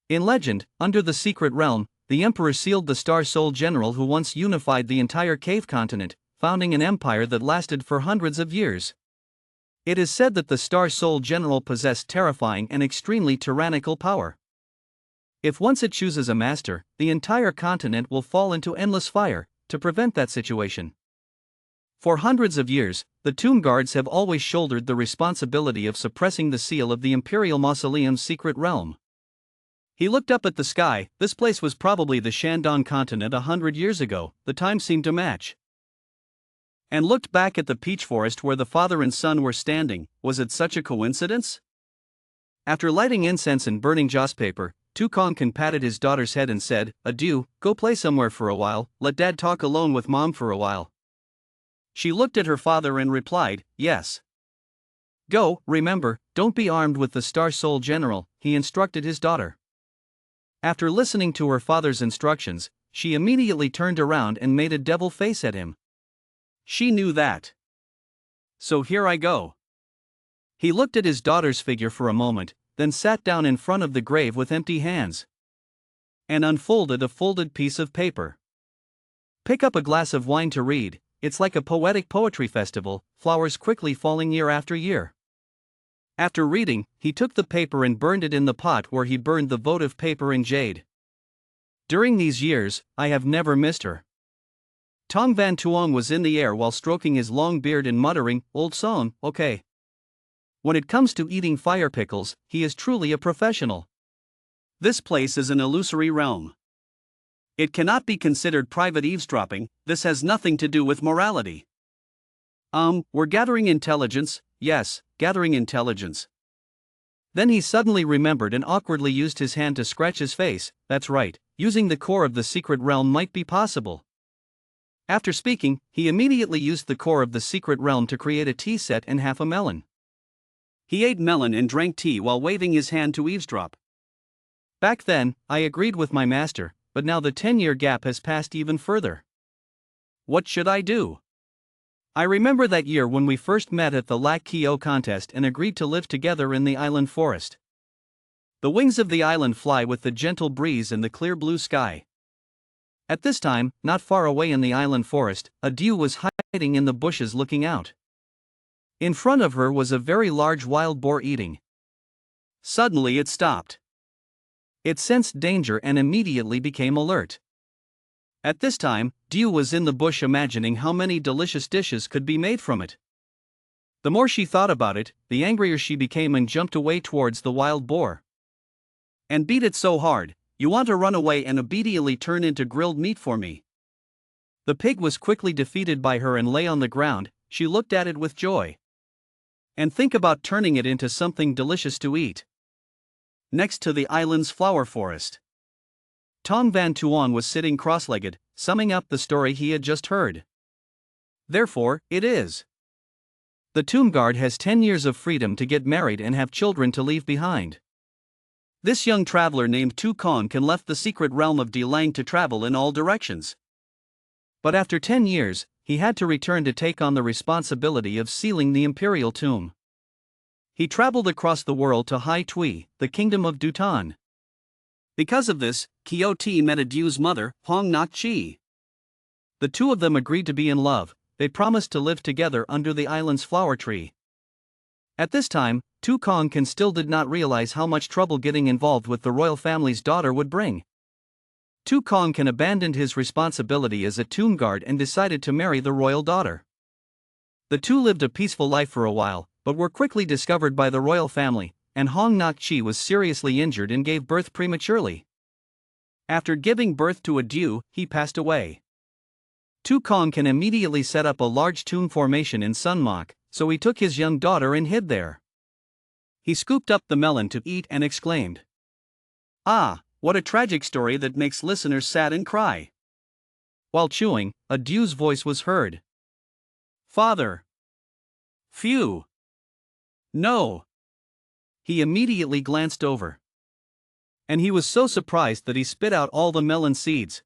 In legend, under the secret realm, the emperor sealed the Star Soul General who once unified the entire cave continent, founding an empire that lasted for hundreds of years. It is said that the Star Soul General possessed terrifying and extremely tyrannical power. If once it chooses a master, the entire continent will fall into endless fire. To prevent that situation, for hundreds of years, the tomb guards have always shouldered the responsibility of suppressing the seal of the Imperial Mausoleum's secret realm. He looked up at the sky. This place was probably the Shandong continent 100 years ago, the time seemed to match. And looked back at the peach forest where the father and son were standing. Was it such a coincidence? After lighting incense and burning joss paper, Tukongkan patted his daughter's head and said, "Adieu, go play somewhere for a while, let dad talk alone with mom for a while." She looked at her father and replied, "Yes. Go, remember, don't be armed with the Star Soul General," he instructed his daughter. After listening to her father's instructions, she immediately turned around and made a devil face at him. She knew that. "So here I go." He looked at his daughter's figure for a moment, then sat down in front of the grave with empty hands and unfolded a folded piece of paper. "Pick up a glass of wine to read, it's like a poetic poetry festival, flowers quickly falling year after year." After reading, he took the paper and burned it in the pot where he burned the votive paper in jade. "During these years, I have never missed her." Tong Van Tuong was in the air while stroking his long beard and muttering, "Old song, okay." When it comes to eating fire pickles, he is truly a professional. This place is an illusory realm. It cannot be considered private eavesdropping, this has nothing to do with morality. We're gathering intelligence, yes, gathering intelligence." Then he suddenly remembered and awkwardly used his hand to scratch his face. That's right, using the core of the secret realm might be possible. After speaking, he immediately used the core of the secret realm to create a tea set and half a melon. He ate melon and drank tea while waving his hand to eavesdrop. "Back then, I agreed with my master, but now the 10-year gap has passed even further. What should I do? I remember that year when we first met at the Lak Kyo contest and agreed to live together in the island forest. The wings of the island fly with the gentle breeze and the clear blue sky. At this time, not far away in the island forest, a dew was hiding in the bushes looking out. In front of her was a very large wild boar eating. Suddenly it stopped. It sensed danger and immediately became alert. At this time, Dew was in the bush imagining how many delicious dishes could be made from it. The more she thought about it, the angrier she became and jumped away towards the wild boar. And beat it so hard, you want to run away and obediently turn into grilled meat for me. The pig was quickly defeated by her and lay on the ground. She looked at it with joy. And think about turning it into something delicious to eat. Next to the island's flower forest, Tong Van Tuong was sitting cross-legged, summing up the story he had just heard. Therefore, it is. The tomb guard has 10 years of freedom to get married and have children to leave behind. This young traveler named Tu Kong can left the secret realm of Delang to travel in all directions. But after 10 years, he had to return to take on the responsibility of sealing the imperial tomb. He traveled across the world to Hai Tui, the kingdom of Dutan. Because of this, Kyo T met Adew's mother, Hong Nok Chi. The two of them agreed to be in love. They promised to live together under the island's flower tree. At this time, Tu Kong still did not realize how much trouble getting involved with the royal family's daughter would bring. Tu Kong abandoned his responsibility as a tomb guard and decided to marry the royal daughter. The two lived a peaceful life for a while, but were quickly discovered by the royal family, and Hong Nok Chi was seriously injured and gave birth prematurely. After giving birth to Adew, he passed away. Tu Kong immediately set up a large tomb formation in Sunmok, so he took his young daughter and hid there. He scooped up the melon to eat and exclaimed, "Ah, what a tragic story that makes listeners sad and cry." While chewing, Adew's voice was heard. "Father! Phew! No!" He immediately glanced over. And he was so surprised that he spit out all the melon seeds.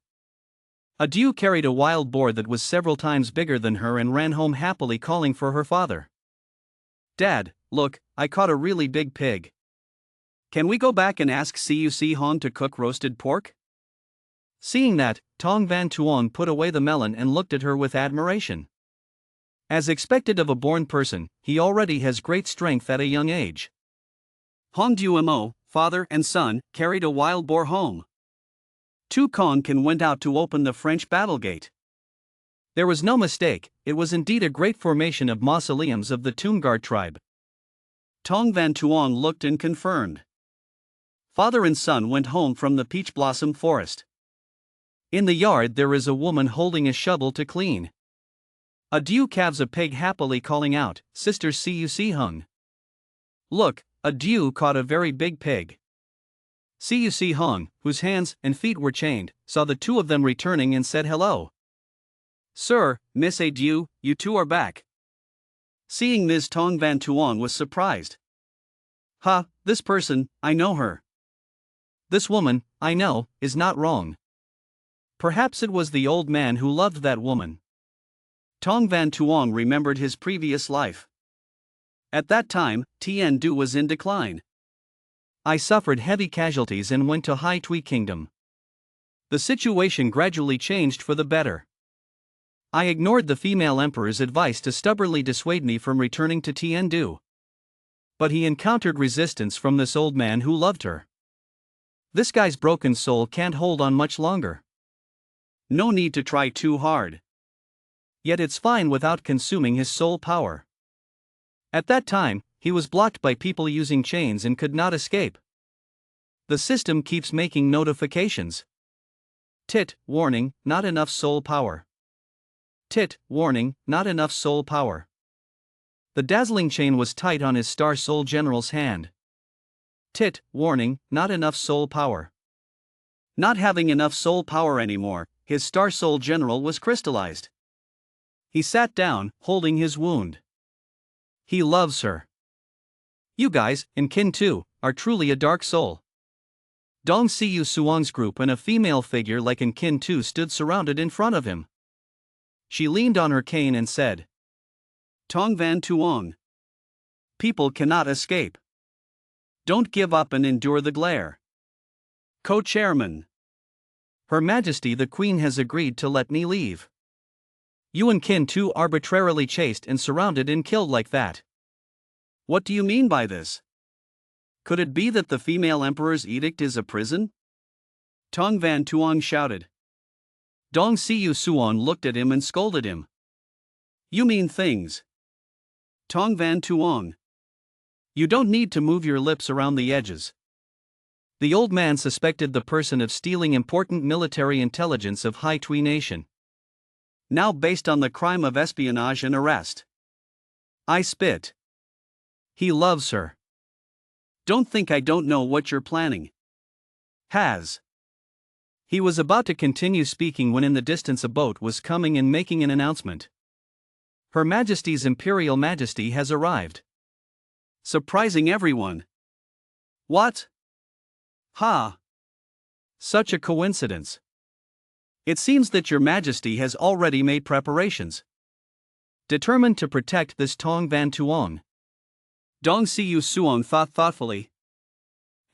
Adew carried a wild boar that was several times bigger than her and ran home happily calling for her father. "Dad, look, I caught a really big pig. Can we go back and ask Cuc Hong to cook roasted pork?" Seeing that, Tong Van Tuong put away the melon and looked at her with admiration. As expected of a born person, he already has great strength at a young age. Hong Duo, father and son, carried a wild boar home. Tu Kong went out to open the French battle gate. There was no mistake, it was indeed a great formation of mausoleums of the Toomguard tribe. Tong Van Tuong looked and confirmed. Father and son went home from the peach blossom forest. In the yard there is a woman holding a shovel to clean. Adew calves a pig happily calling out, "Sister Cuc Hung. Look, A dew caught a very big pig. Si Hong, whose hands and feet were chained, saw the two of them returning and said hello. Sir, Miss Dew, you two are back. Seeing Ms. Tong Van Tuong was surprised. Ha, this person, I know her. This woman, I know, is not wrong. Perhaps it was the old man who loved that woman. Tong Van Tuong remembered his previous life. At that time, Tien Du was in decline. I suffered heavy casualties and went to Hai Tui Kingdom. The situation gradually changed for the better. I ignored the female emperor's advice to stubbornly dissuade me from returning to Tien Du. But he encountered resistance from this old man who loved her. This guy's broken soul can't hold on much longer. No need to try too hard. Yet it's fine without consuming his soul power. At that time, he was blocked by people using chains and could not escape. The system keeps making notifications. Tit, warning, not enough soul power. Tit, warning, not enough soul power. The dazzling chain was tight on his Star Soul General's hand. Tit, warning, not enough soul power. Not having enough soul power anymore, his Star Soul General was crystallized. He sat down, holding his wound. He loves her. You guys, in Kin 2, are truly a dark soul. Dong Siu Suong's group and a female figure like in Kin 2 stood surrounded in front of him. She leaned on her cane and said, Tong Van Tuong. People cannot escape. Don't give up and endure the glare. Co-chairman. Her Majesty the Queen has agreed to let me leave. You and Kin 2 arbitrarily chased and surrounded and killed like that. What do you mean by this? Could it be that the female emperor's edict is a prison? Tong Van Tuong shouted. Dong Siu Suong looked at him and scolded him. You mean things. Tong Van Tuong. You don't need to move your lips around the edges. The old man suspected the person of stealing important military intelligence of Hai Tui Nation. Now based on the crime of espionage and arrest. I spit. He loves her. Don't think I don't know what you're planning. Has. He was about to continue speaking when in the distance a boat was coming and making an announcement. Her Majesty's Imperial Majesty has arrived. Surprising everyone. What? Ha! Such a coincidence. It seems that your Majesty has already made preparations. Determined to protect this Tong Van Tuong. Dong Siu Suong thought thoughtfully.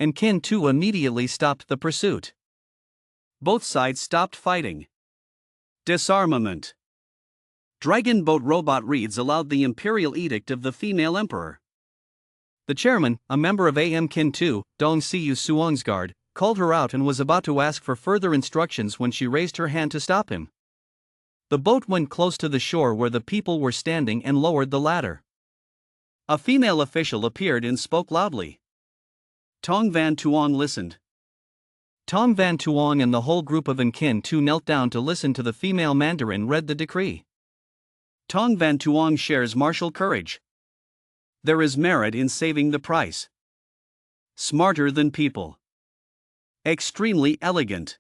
And Kin 2 immediately stopped the pursuit. Both sides stopped fighting. Disarmament. Dragon Boat Robot Reeds allowed the imperial edict of the female emperor. The chairman, a member of AM Kin 2, Dong Siu Suong's guard, called her out and was about to ask for further instructions when she raised her hand to stop him. The boat went close to the shore where the people were standing and lowered the ladder. A female official appeared and spoke loudly. Tong Van Tuong listened. Tong Van Tuong and the whole group of Kin 2 knelt down to listen to the female mandarin read the decree. Tong Van Tuong shares martial courage. There is merit in saving the price. Smarter than people. Extremely elegant.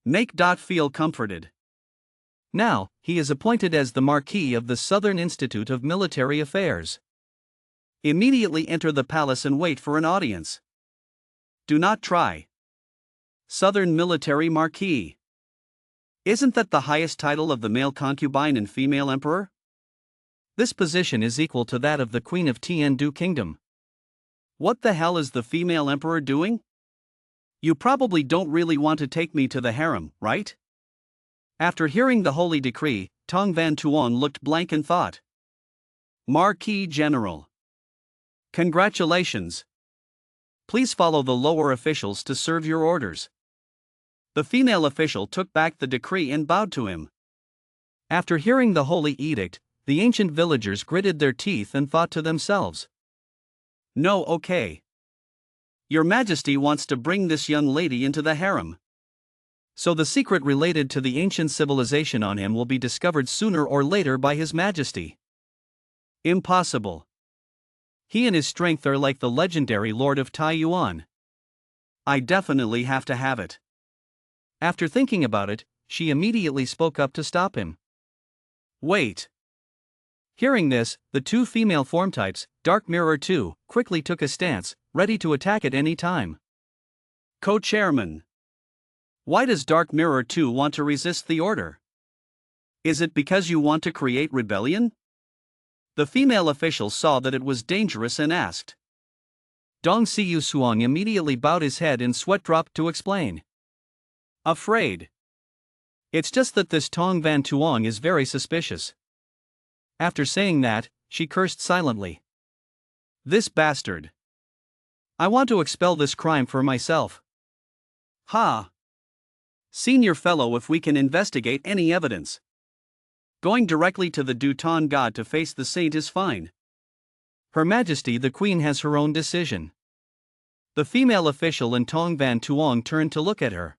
Make. Feel comforted. Now, he is appointed as the Marquis of the Southern Institute of Military Affairs. Immediately enter the palace and wait for an audience. Do not try. Southern Military Marquis. Isn't that the highest title of the male concubine and female emperor? This position is equal to that of the Queen of Tien Du Kingdom. What the hell is the female emperor doing? You probably don't really want to take me to the harem, right? After hearing the holy decree, Tong Van Tuong looked blank and thought. Marquis General. Congratulations. Please follow the lower officials to serve your orders. The female official took back the decree and bowed to him. After hearing the holy edict, the ancient villagers gritted their teeth and thought to themselves. No, okay. Your Majesty wants to bring this young lady into the harem. So the secret related to the ancient civilization on him will be discovered sooner or later by His Majesty. Impossible. He and his strength are like the legendary Lord of Taiyuan. I definitely have to have it. After thinking about it, she immediately spoke up to stop him. Wait. Hearing this, the two female form types, Dark Mirror 2, quickly took a stance, ready to attack at any time. Co-chairman. Why does Dark Mirror 2 want to resist the order? Is it because you want to create rebellion? The female official saw that it was dangerous and asked. Dong Siu Suong immediately bowed his head and sweat dropped to explain. Afraid. It's just that this Tong Van Tuong is very suspicious. After saying that, she cursed silently. This bastard. I want to expel this crime for myself. Ha! Senior fellow, if we can investigate any evidence. Going directly to the Duton god to face the saint is fine. Her Majesty the Queen has her own decision. The female official and Tong Van Tuong turned to look at her.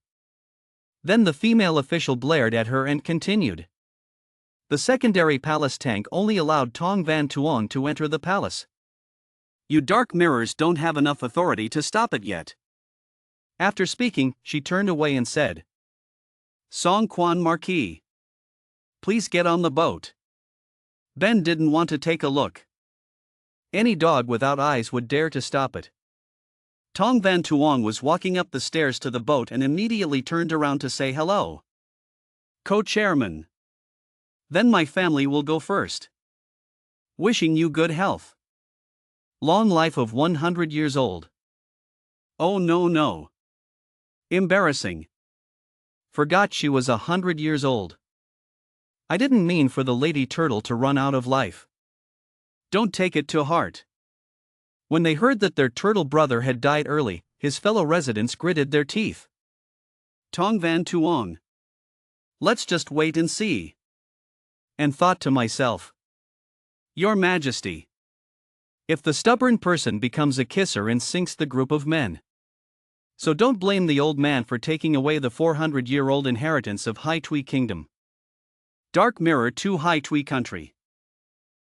Then the female official blared at her and continued. The secondary palace tank only allowed Tong Van Tuong to enter the palace. You dark mirrors don't have enough authority to stop it yet. After speaking, she turned away and said, Song Quan Marquis. Please get on the boat. Ben didn't want to take a look. Any dog without eyes would dare to stop it. Tong Van Tuong was walking up the stairs to the boat and immediately turned around to say hello. Co-chairman. Then my family will go first. Wishing you good health. Long life of 100 years old. Oh no. Embarrassing. Forgot she was 100 years old. I didn't mean for the lady turtle to run out of life. Don't take it to heart. When they heard that their turtle brother had died early, his fellow residents gritted their teeth. Tong Van Tuong. Let's just wait and see. And thought to myself. Your Majesty. If the stubborn person becomes a kisser and sinks the group of men. So don't blame the old man for taking away the 400-year-old inheritance of Hai Tui Kingdom. Dark Mirror 2 Hai Tui Country.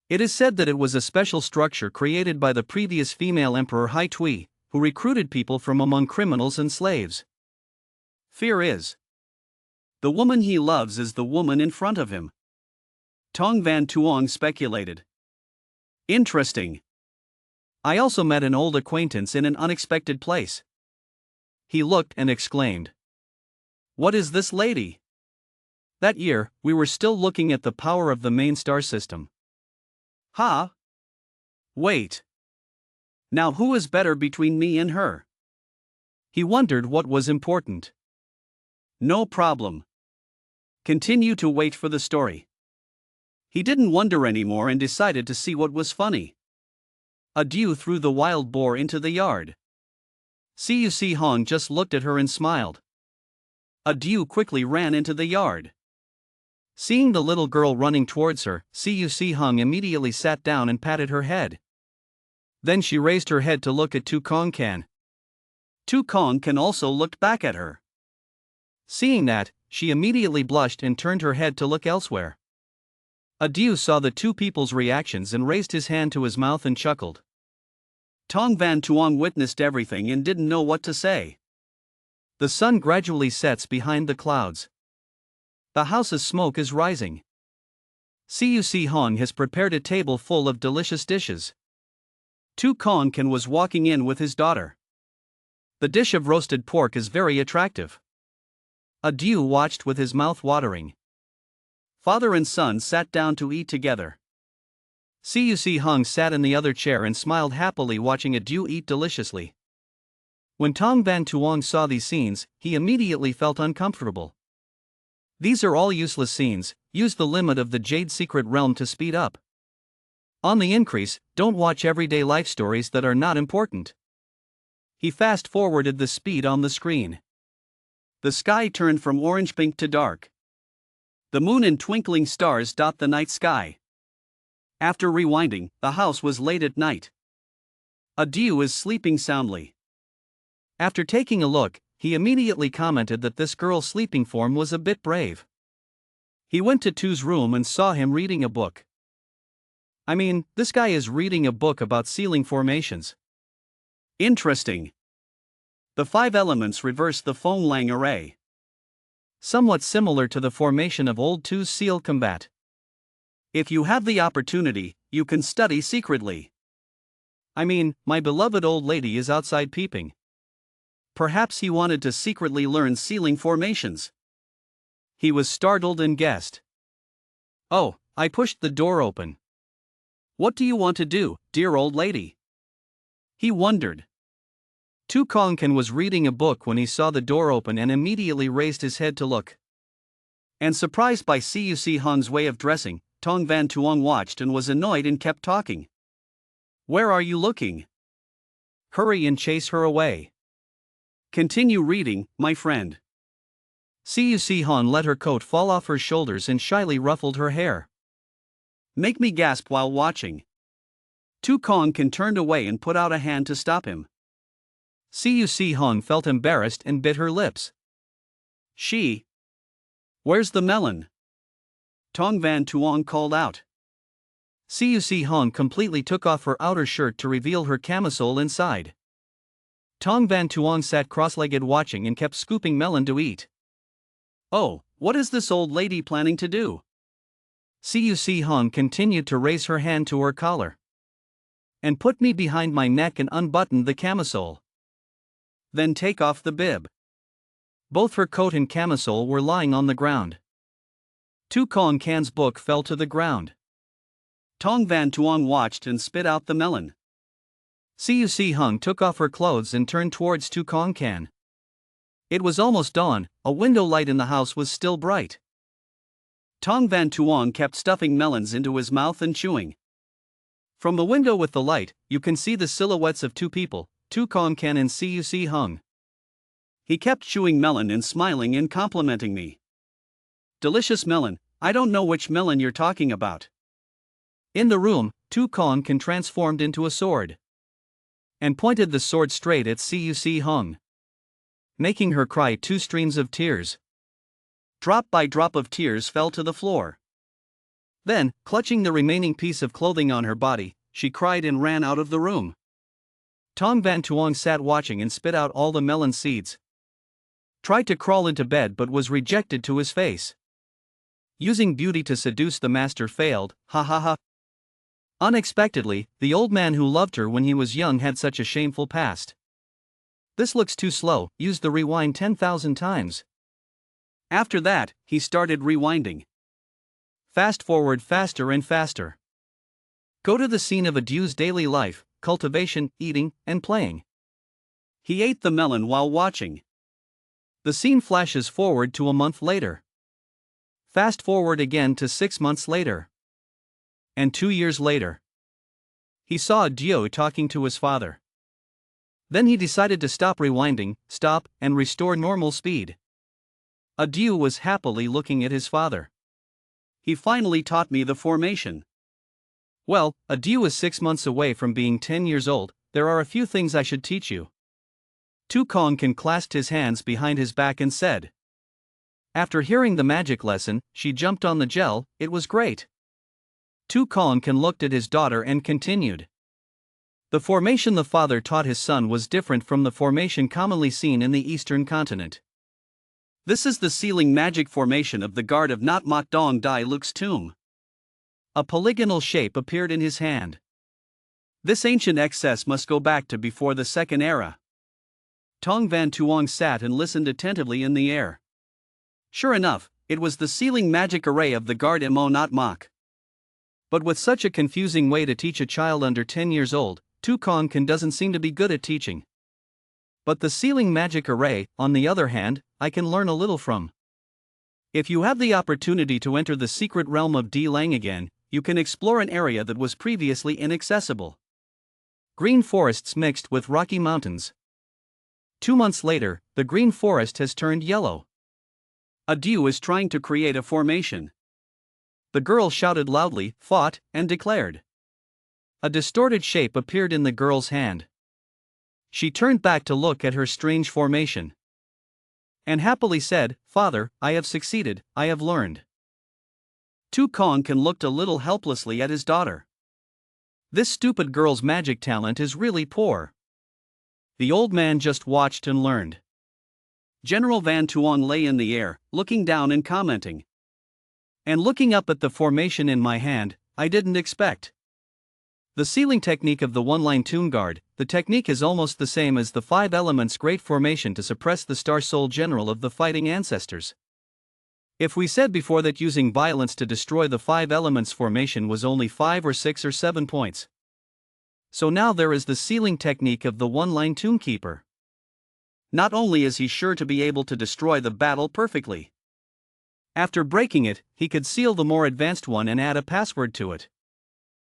It is said that it was a special structure created by the previous female emperor Hai Tui, who recruited people from among criminals and slaves. Fear is. The woman he loves is the woman in front of him. Tong Van Tuong speculated. Interesting. I also met an old acquaintance in an unexpected place. He looked and exclaimed. What is this lady? That year, we were still looking at the power of the main star system. Ha! Wait. Now who is better between me and her? He wondered what was important. No problem. Continue to wait for the story. He didn't wonder anymore and decided to see what was funny. Adieu threw the wild boar into the yard. Cuc Hong just looked at her and smiled. Adieu quickly ran into the yard. Seeing the little girl running towards her, Cuc Hong immediately sat down and patted her head. Then she raised her head to look at Tu Kong Can. Tu Kong Can also looked back at her. Seeing that, she immediately blushed and turned her head to look elsewhere. Adieu saw the two people's reactions and raised his hand to his mouth and chuckled. Tong Van Tuong witnessed everything and didn't know what to say. The sun gradually sets behind the clouds. The house's smoke is rising. Cuc Hong has prepared a table full of delicious dishes. Tu Kong Can was walking in with his daughter. The dish of roasted pork is very attractive. Adieu watched with his mouth watering. Father and son sat down to eat together. Cuc Hong sat in the other chair and smiled happily watching Adieu eat deliciously. When Tong Van Tuong saw these scenes, he immediately felt uncomfortable. These are all useless scenes, use the limit of the Jade Secret Realm to speed up. On the increase, don't watch everyday life stories that are not important. He fast-forwarded the speed on the screen. The sky turned from orange-pink to dark. The moon and twinkling stars dot the night sky. After rewinding, the house was late at night. Adieu is sleeping soundly. After taking a look, he immediately commented that this girl's sleeping form was a bit brave. He went to Tu's room and saw him reading a book. I mean, this guy is reading a book about ceiling formations. Interesting. The 5 elements reverse the Fong Lang array. Somewhat similar to the formation of Old 2's seal combat. If you have the opportunity, you can study secretly. I mean, my beloved old lady is outside peeping. Perhaps he wanted to secretly learn ceiling formations. He was startled and guessed. Oh, I pushed the door open. What do you want to do, dear old lady? He wondered. Tu Kongkan was reading a book when he saw the door open and immediately raised his head to look. And surprised by Cuc Hong's way of dressing, Tong Van Tuong watched and was annoyed and kept talking. Where are you looking? Hurry and chase her away. Continue reading, my friend. Cuc Hong let her coat fall off her shoulders and shyly ruffled her hair. Make me gasp while watching. Tu Kongkan turned away and put out a hand to stop him. Cuc Hong felt embarrassed and bit her lips. Where's the melon? Tong Van Tuong called out. Cuc Hong completely took off her outer shirt to reveal her camisole inside. Tong Van Tuong sat cross-legged watching and kept scooping melon to eat. Oh, what is this old lady planning to do? Cuc Hong continued to raise her hand to her collar. And put me behind my neck and unbuttoned the camisole. Then take off the bib. Both her coat and camisole were lying on the ground. Tu Kongkan's book fell to the ground. Tong Van Tuong watched and spit out the melon. Cuc Hong took off her clothes and turned towards Tu Kongkan. It was almost dawn, a window light in the house was still bright. Tong Van Tuong kept stuffing melons into his mouth and chewing. From the window with the light, you can see the silhouettes of 2 people, Tu Kongkan and Cuc Hong. He kept chewing melon and smiling and complimenting me. Delicious melon, I don't know which melon you're talking about. In the room, Tu Kongkan transformed into a sword. And pointed the sword straight at Cuc Hong. Making her cry 2 streams of tears. Drop by drop of tears fell to the floor. Then, clutching the remaining piece of clothing on her body, she cried and ran out of the room. Tong Van Tuong sat watching and spit out all the melon seeds. Tried to crawl into bed but was rejected to his face. Using beauty to seduce the master failed, ha ha ha. Unexpectedly, the old man who loved her when he was young had such a shameful past. This looks too slow, use the rewind 10,000 times. After that, he started rewinding. Fast forward faster and faster. Go to the scene of Adu's daily life, cultivation, eating, and playing. He ate the melon while watching. The scene flashes forward to a month later. Fast forward again to 6 months later. And 2 years later. He saw Adu talking to his father. Then he decided to stop rewinding, stop, and restore normal speed. Adu was happily looking at his father. He finally taught me the formation. Well, Adu is 6 months away from being 10 years old, there are a few things I should teach you. Tu Kongkan clasped his hands behind his back and said. After hearing the magic lesson, she jumped on the gel, it was great. Tu Kongkan looked at his daughter and continued. The formation the father taught his son was different from the formation commonly seen in the eastern continent. This is the ceiling magic formation of the guard of Not Mok Dong Dai Luk's tomb. A polygonal shape appeared in his hand. This ancient excess must go back to before the Second Era. Tong Van Tuong sat and listened attentively in the air. Sure enough, it was the ceiling magic array of the guard Mo Not Mok. But with such a confusing way to teach a child under 10 years old, Tu Kongkan doesn't seem to be good at teaching. But the ceiling magic array, on the other hand, I can learn a little from. If you have the opportunity to enter the secret realm of D Lang again, you can explore an area that was previously inaccessible. Green forests mixed with rocky mountains. 2 months later, the green forest has turned yellow. Adu is trying to create a formation. The girl shouted loudly, fought, and declared. A distorted shape appeared in the girl's hand. She turned back to look at her strange formation. And happily said, Father, I have succeeded, I have learned. Tu Kongkan looked a little helplessly at his daughter. This stupid girl's magic talent is really poor. The old man just watched and learned. General Van Tuong lay in the air, looking down and commenting. And looking up at the formation in my hand, I didn't expect. The sealing technique of the one-line tune guard, the technique is almost the same as the 5 elements great formation to suppress the star soul general of the fighting ancestors. If we said before that using violence to destroy the 5 elements formation was only 5 or 6 or 7 points. So now there is the sealing technique of the one-line tune keeper. Not only is he sure to be able to destroy the battle perfectly, after breaking it, he could seal the more advanced one and add a password to it.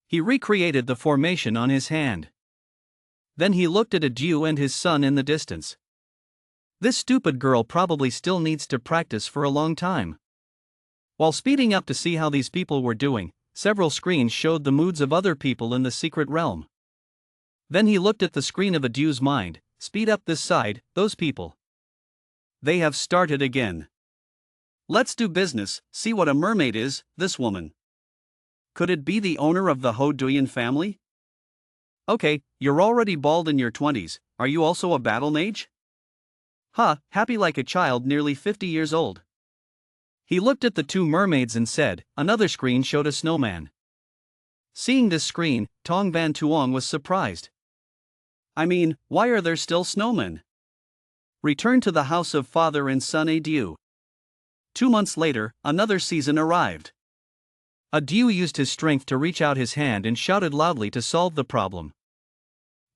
He recreated the formation on his hand. Then he looked at Adieu and his son in the distance. This stupid girl probably still needs to practice for a long time. While speeding up to see how these people were doing, several screens showed the moods of other people in the secret realm. Then he looked at the screen of Adieu's mind. Speed up this side, those people. They have started again. Let's do business, see what a mermaid is, this woman. Could it be the owner of the Ho Duyan family? Okay, you're already bald in your 20s, are you also a battle mage? Happy like a child nearly 50 years old. He looked at the 2 mermaids and said. Another screen showed a snowman. Seeing this screen, Tong Van Tuong was surprised. I mean, why are there still snowmen? Return to the house of father and son Adieu. 2 months later, another season arrived. Adieu used his strength to reach out his hand and shouted loudly to solve the problem.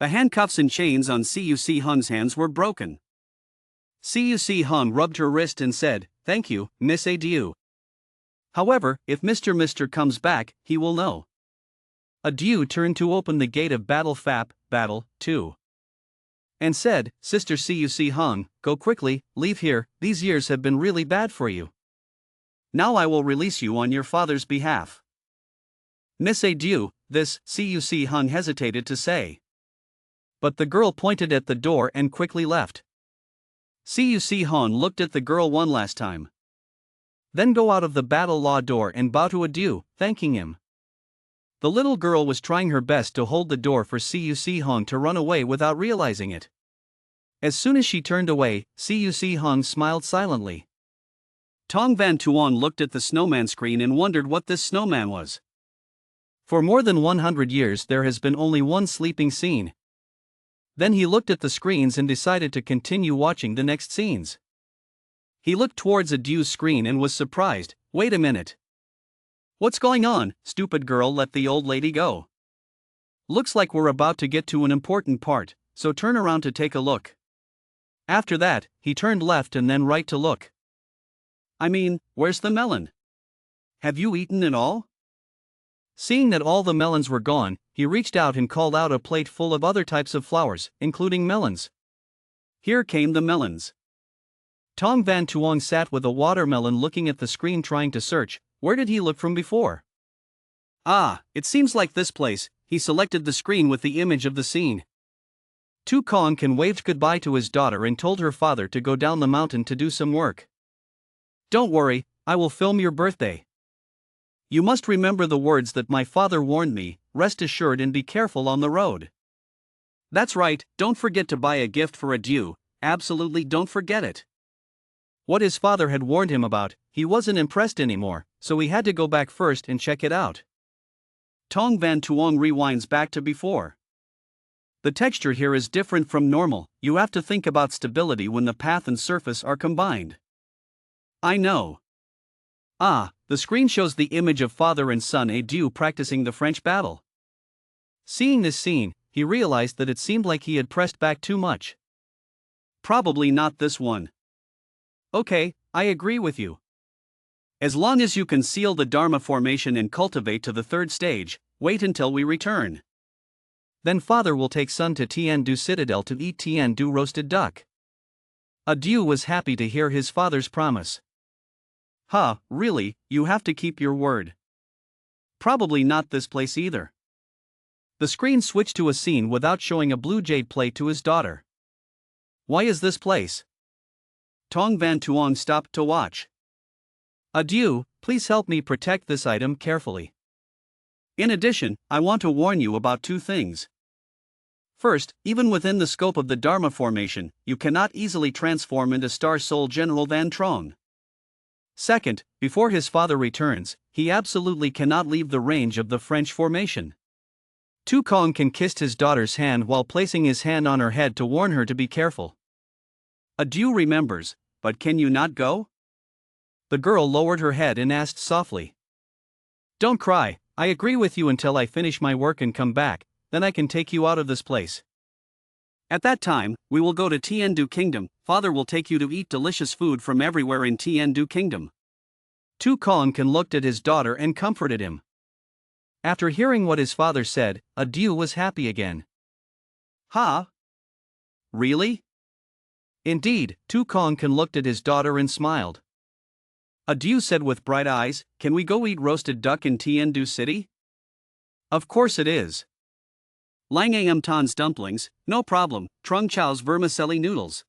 The handcuffs and chains on Cuc Hun's hands were broken. Cuc Hun rubbed her wrist and said, "Thank you, Miss Adieu. However, if Mr. comes back, he will know." Adieu turned to open the gate of Battle Fap, Battle, 2. And said, "Sister Cuc Hung, go quickly, leave here, these years have been really bad for you. Now I will release you on your father's behalf." Miss Adieu, this, Cuc Hung hesitated to say. But the girl pointed at the door and quickly left. Cuc Hung looked at the girl one last time. Then go out of the battle law door and bow to Adieu, thanking him. The little girl was trying her best to hold the door for Cuc Hung to run away without realizing it. As soon as she turned away, Cuc Hung smiled silently. Tong Van Tuong looked at the snowman screen and wondered what this snowman was. For more than 100 years there has been only one sleeping scene. Then he looked at the screens and decided to continue watching the next scenes. He looked towards Adieu's screen and was surprised. Wait a minute. What's going on? Stupid girl, let the old lady go. Looks like we're about to get to an important part, so turn around to take a look. After that, he turned left and then right to look. I mean, where's the melon? Have you eaten it all? Seeing that all the melons were gone, he reached out and called out a plate full of other types of flowers, including melons. Here came the melons. Tong Van Tuong sat with a watermelon looking at the screen trying to search. Where did he look from before? Ah, it seems like this place. He selected the screen with the image of the scene. Tu Kong Kan waved goodbye to his daughter and told her father to go down the mountain to do some work. Don't worry, I will film your birthday. You must remember the words that my father warned me, rest assured and be careful on the road. That's right, don't forget to buy a gift for Adieu, absolutely don't forget it. What his father had warned him about, he wasn't impressed anymore, so he had to go back first and check it out. Tong Van Tuong rewinds back to before. The texture here is different from normal, you have to think about stability when the path and surface are combined. I know. Ah, the screen shows the image of father and son Adieu practicing the French battle. Seeing this scene, he realized that it seemed like he had pressed back too much. Probably not this one. Okay, I agree with you. As long as you can seal the Dharma formation and cultivate to the 3rd stage, wait until we return. Then father will take son to Tian Du Citadel to eat Tian Du roasted duck. Adieu was happy to hear his father's promise. Really, you have to keep your word. Probably not this place either. The screen switched to a scene without showing a blue jade plate to his daughter. Why is this place? Tong Van Tuong stopped to watch. Adieu, please help me protect this item carefully. In addition, I want to warn you about two things. First, even within the scope of the Dharma formation, you cannot easily transform into Star Soul General Van Trong. Second, before his father returns, he absolutely cannot leave the range of the French formation. Tu Kong can kissed his daughter's hand while placing his hand on her head to warn her to be careful. Adieu remembers, but can you not go? The girl lowered her head and asked softly. Don't cry, I agree with you until I finish my work and come back, then I can take you out of this place. At that time, we will go to Tiandu Kingdom, father will take you to eat delicious food from everywhere in Tiandu Kingdom. Tu Kong looked at his daughter and comforted him. After hearing what his father said, Adieu was happy again. Ha? Really? Indeed, Tu Kong looked at his daughter and smiled. Adieu said with bright eyes, can we go eat roasted duck in Tiandu City? Of course it is. Langam Tan's dumplings, no problem, Trung Chow's vermicelli noodles.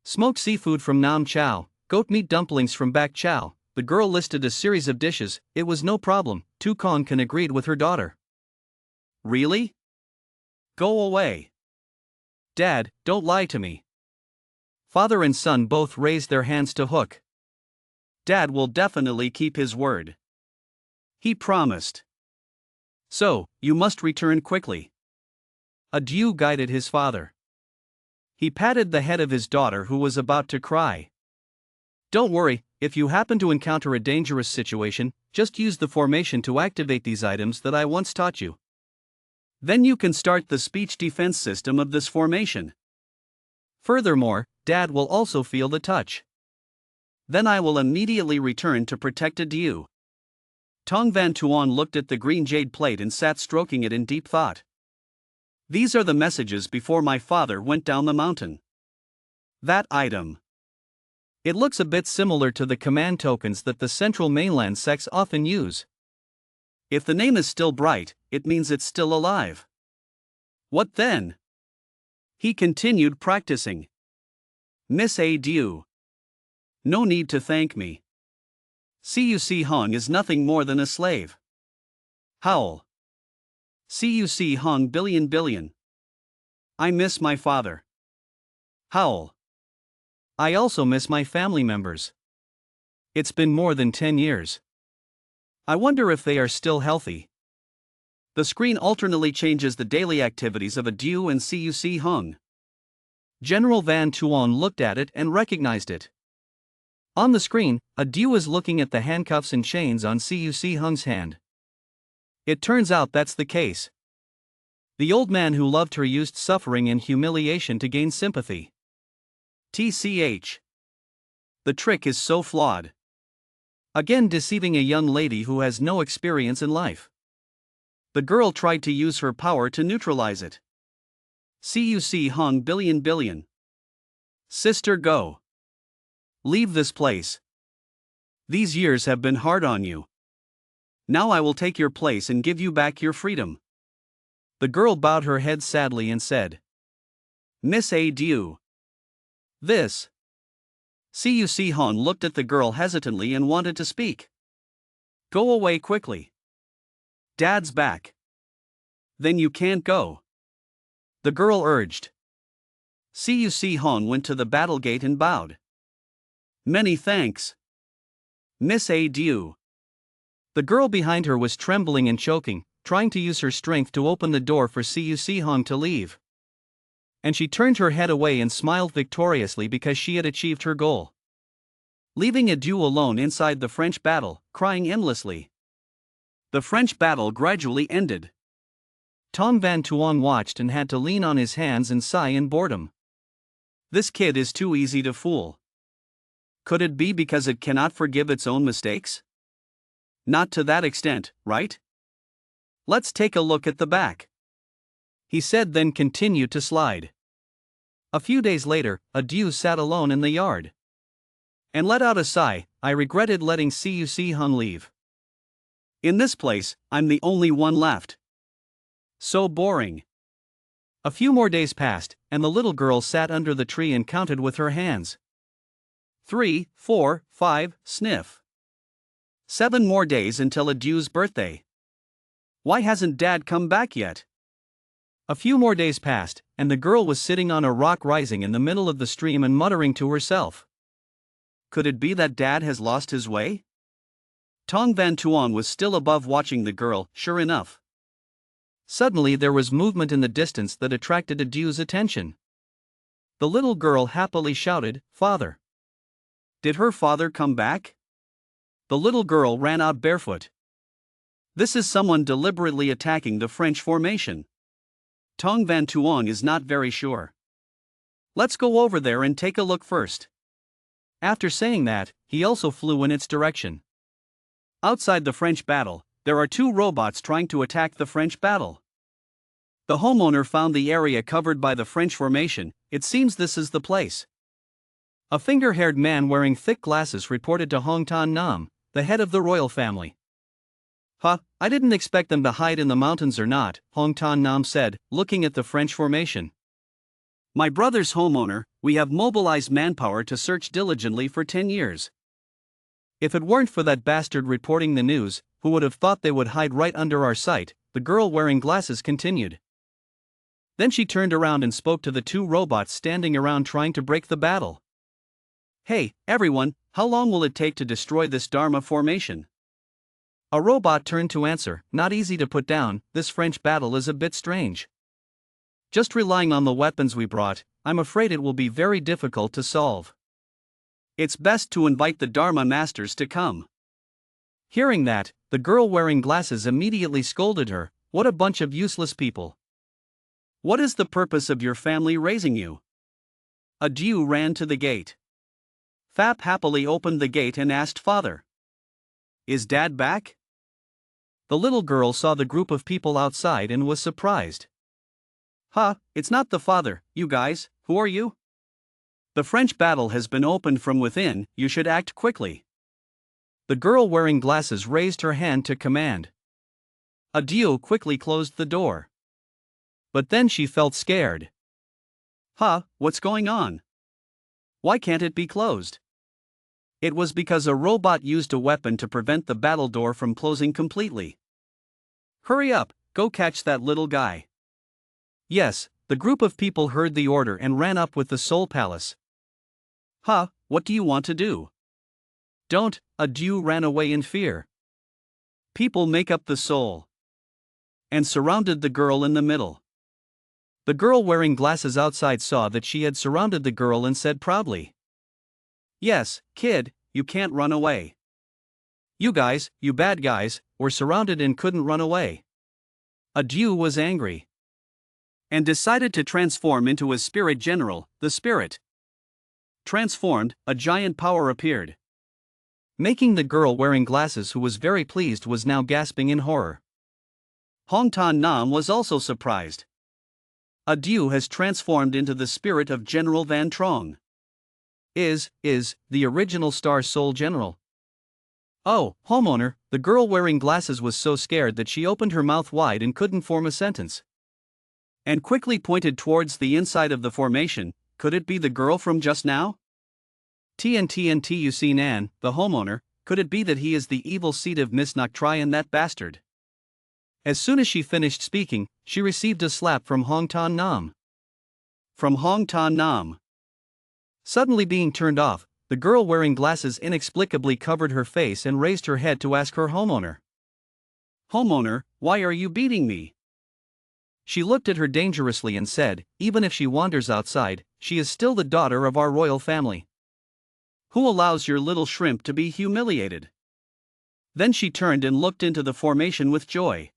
Smoked seafood from Nam Chow, goat meat dumplings from Bak Chow. The girl listed a series of dishes, it was no problem, Tu Kong agreed with her daughter. Really? Go away. Dad, don't lie to me. Father and son both raised their hands to hook. Dad will definitely keep his word. He promised. So, you must return quickly. Adieu guided his father. He patted the head of his daughter who was about to cry. Don't worry, if you happen to encounter a dangerous situation, just use the formation to activate these items that I once taught you. Then you can start the speech defense system of this formation. Furthermore, Dad will also feel the touch. Then I will immediately return to protect Adieu. Tong Van Tuan looked at the green jade plate and sat stroking it in deep thought. These are the messages before my father went down the mountain. That item. It looks a bit similar to the command tokens that the Central Mainland sects often use. If the name is still bright, it means it's still alive. What then? He continued practicing. Miss Adieu. No need to thank me. Cuc Hong is nothing more than a slave. Howl. Cuc Hong billion. I miss my father. Howl. I also miss my family members. It's been more than 10 years. I wonder if they are still healthy. The screen alternately changes the daily activities of Adieu and Cuc Hong. General Van Tuan looked at it and recognized it. On the screen, Adieu is looking at the handcuffs and chains on Cuc Hong's hand. It turns out that's the case. The old man who loved her used suffering and humiliation to gain sympathy. TCH. The trick is so flawed. Again deceiving a young lady who has no experience in life. The girl tried to use her power to neutralize it. Cuc Hong billion. Sister, go. Leave this place. These years have been hard on you. Now I will take your place and give you back your freedom. The girl bowed her head sadly and said, Miss Adieu. This. Cuc Hong looked at the girl hesitantly and wanted to speak. Go away quickly. Dad's back. Then you can't go. The girl urged. Cuc Hong went to the battle gate and bowed. Many thanks. Miss Adieu. The girl behind her was trembling and choking, trying to use her strength to open the door for Cuc Hong to leave. And she turned her head away and smiled victoriously because she had achieved her goal. Leaving Adieu alone inside the French battle, crying endlessly. The French battle gradually ended. Tong Van Tuan watched and had to lean on his hands and sigh in boredom. This kid is too easy to fool. Could it be because it cannot forgive its own mistakes? Not to that extent, right? Let's take a look at the back. He said, then continued to slide. A few days later, Adieu sat alone in the yard. And let out a sigh. I regretted letting Cuc Hong leave. In this place, I'm the only one left. So boring. A few more days passed, and the little girl sat under the tree and counted with her hands. 3, 4, 5, sniff. 7 more days until Adieu's birthday. Why hasn't Dad come back yet? A few more days passed, and the girl was sitting on a rock rising in the middle of the stream and muttering to herself. Could it be that Dad has lost his way? Tong Van Tuan was still above watching the girl, sure enough. Suddenly there was movement in the distance that attracted Adu's attention. The little girl happily shouted, "Father!" Did her father come back? The little girl ran out barefoot. This is someone deliberately attacking the French formation. Tong Van Tuan is not very sure. Let's go over there and take a look first. After saying that, he also flew in its direction. Outside the French battle, there are two robots trying to attack the French battle. The homeowner found the area covered by the French formation. It seems this is the place. A finger-haired man wearing thick glasses reported to Hong Tan Nam, the head of the royal family. I didn't expect them to hide in the mountains or not, Hong Tan Nam said, looking at the French formation. My brother's homeowner, we have mobilized manpower to search diligently for 10 years. If it weren't for that bastard reporting the news, who would have thought they would hide right under our sight, the girl wearing glasses continued. Then she turned around and spoke to the two robots standing around trying to break the battle. Hey, everyone, how long will it take to destroy this Dharma formation? A robot turned to answer, not easy to put down, this French battle is a bit strange. Just relying on the weapons we brought, I'm afraid it will be very difficult to solve. It's best to invite the Dharma masters to come. Hearing that, the girl wearing glasses immediately scolded her, what a bunch of useless people. What is the purpose of your family raising you? Adu ran to the gate. Fap happily opened the gate and asked Father. Is Dad back? The little girl saw the group of people outside and was surprised. It's not the father, you guys, who are you? The French battle has been opened from within, you should act quickly. The girl wearing glasses raised her hand to command. Adu quickly closed the door. But then she felt scared. What's going on? Why can't it be closed? It was because a robot used a weapon to prevent the battle door from closing completely. Hurry up, go catch that little guy. Yes, the group of people heard the order and ran up with the Soul Palace. What do you want to do? Don't, Adu ran away in fear. People make up the soul. And surrounded the girl in the middle. The girl wearing glasses outside saw that she had surrounded the girl and said proudly. Yes, kid, you can't run away. You guys, you bad guys, were surrounded and couldn't run away. Adu was angry. And decided to transform into a spirit general, the spirit. Transformed, a giant power appeared. Making the girl wearing glasses who was very pleased was now gasping in horror. Hong Tan Nam was also surprised. Adu has transformed into the spirit of General Van Trong. Is the original Star Soul General. Oh, homeowner, the girl wearing glasses was so scared that she opened her mouth wide and couldn't form a sentence. And quickly pointed towards the inside of the formation. Could it be the girl from just now? TNT you see Nan, the homeowner, could it be that he is the evil seed of Miss Noctrian, that bastard? As soon as she finished speaking, she received a slap from Hong Tan Nam. From Hong Tan Nam. Suddenly being turned off, the girl wearing glasses inexplicably covered her face and raised her head to ask her homeowner. Homeowner, why are you beating me? She looked at her dangerously and said, even if she wanders outside, she is still the daughter of our royal family. Who allows your little shrimp to be humiliated? Then she turned and looked into the formation with joy.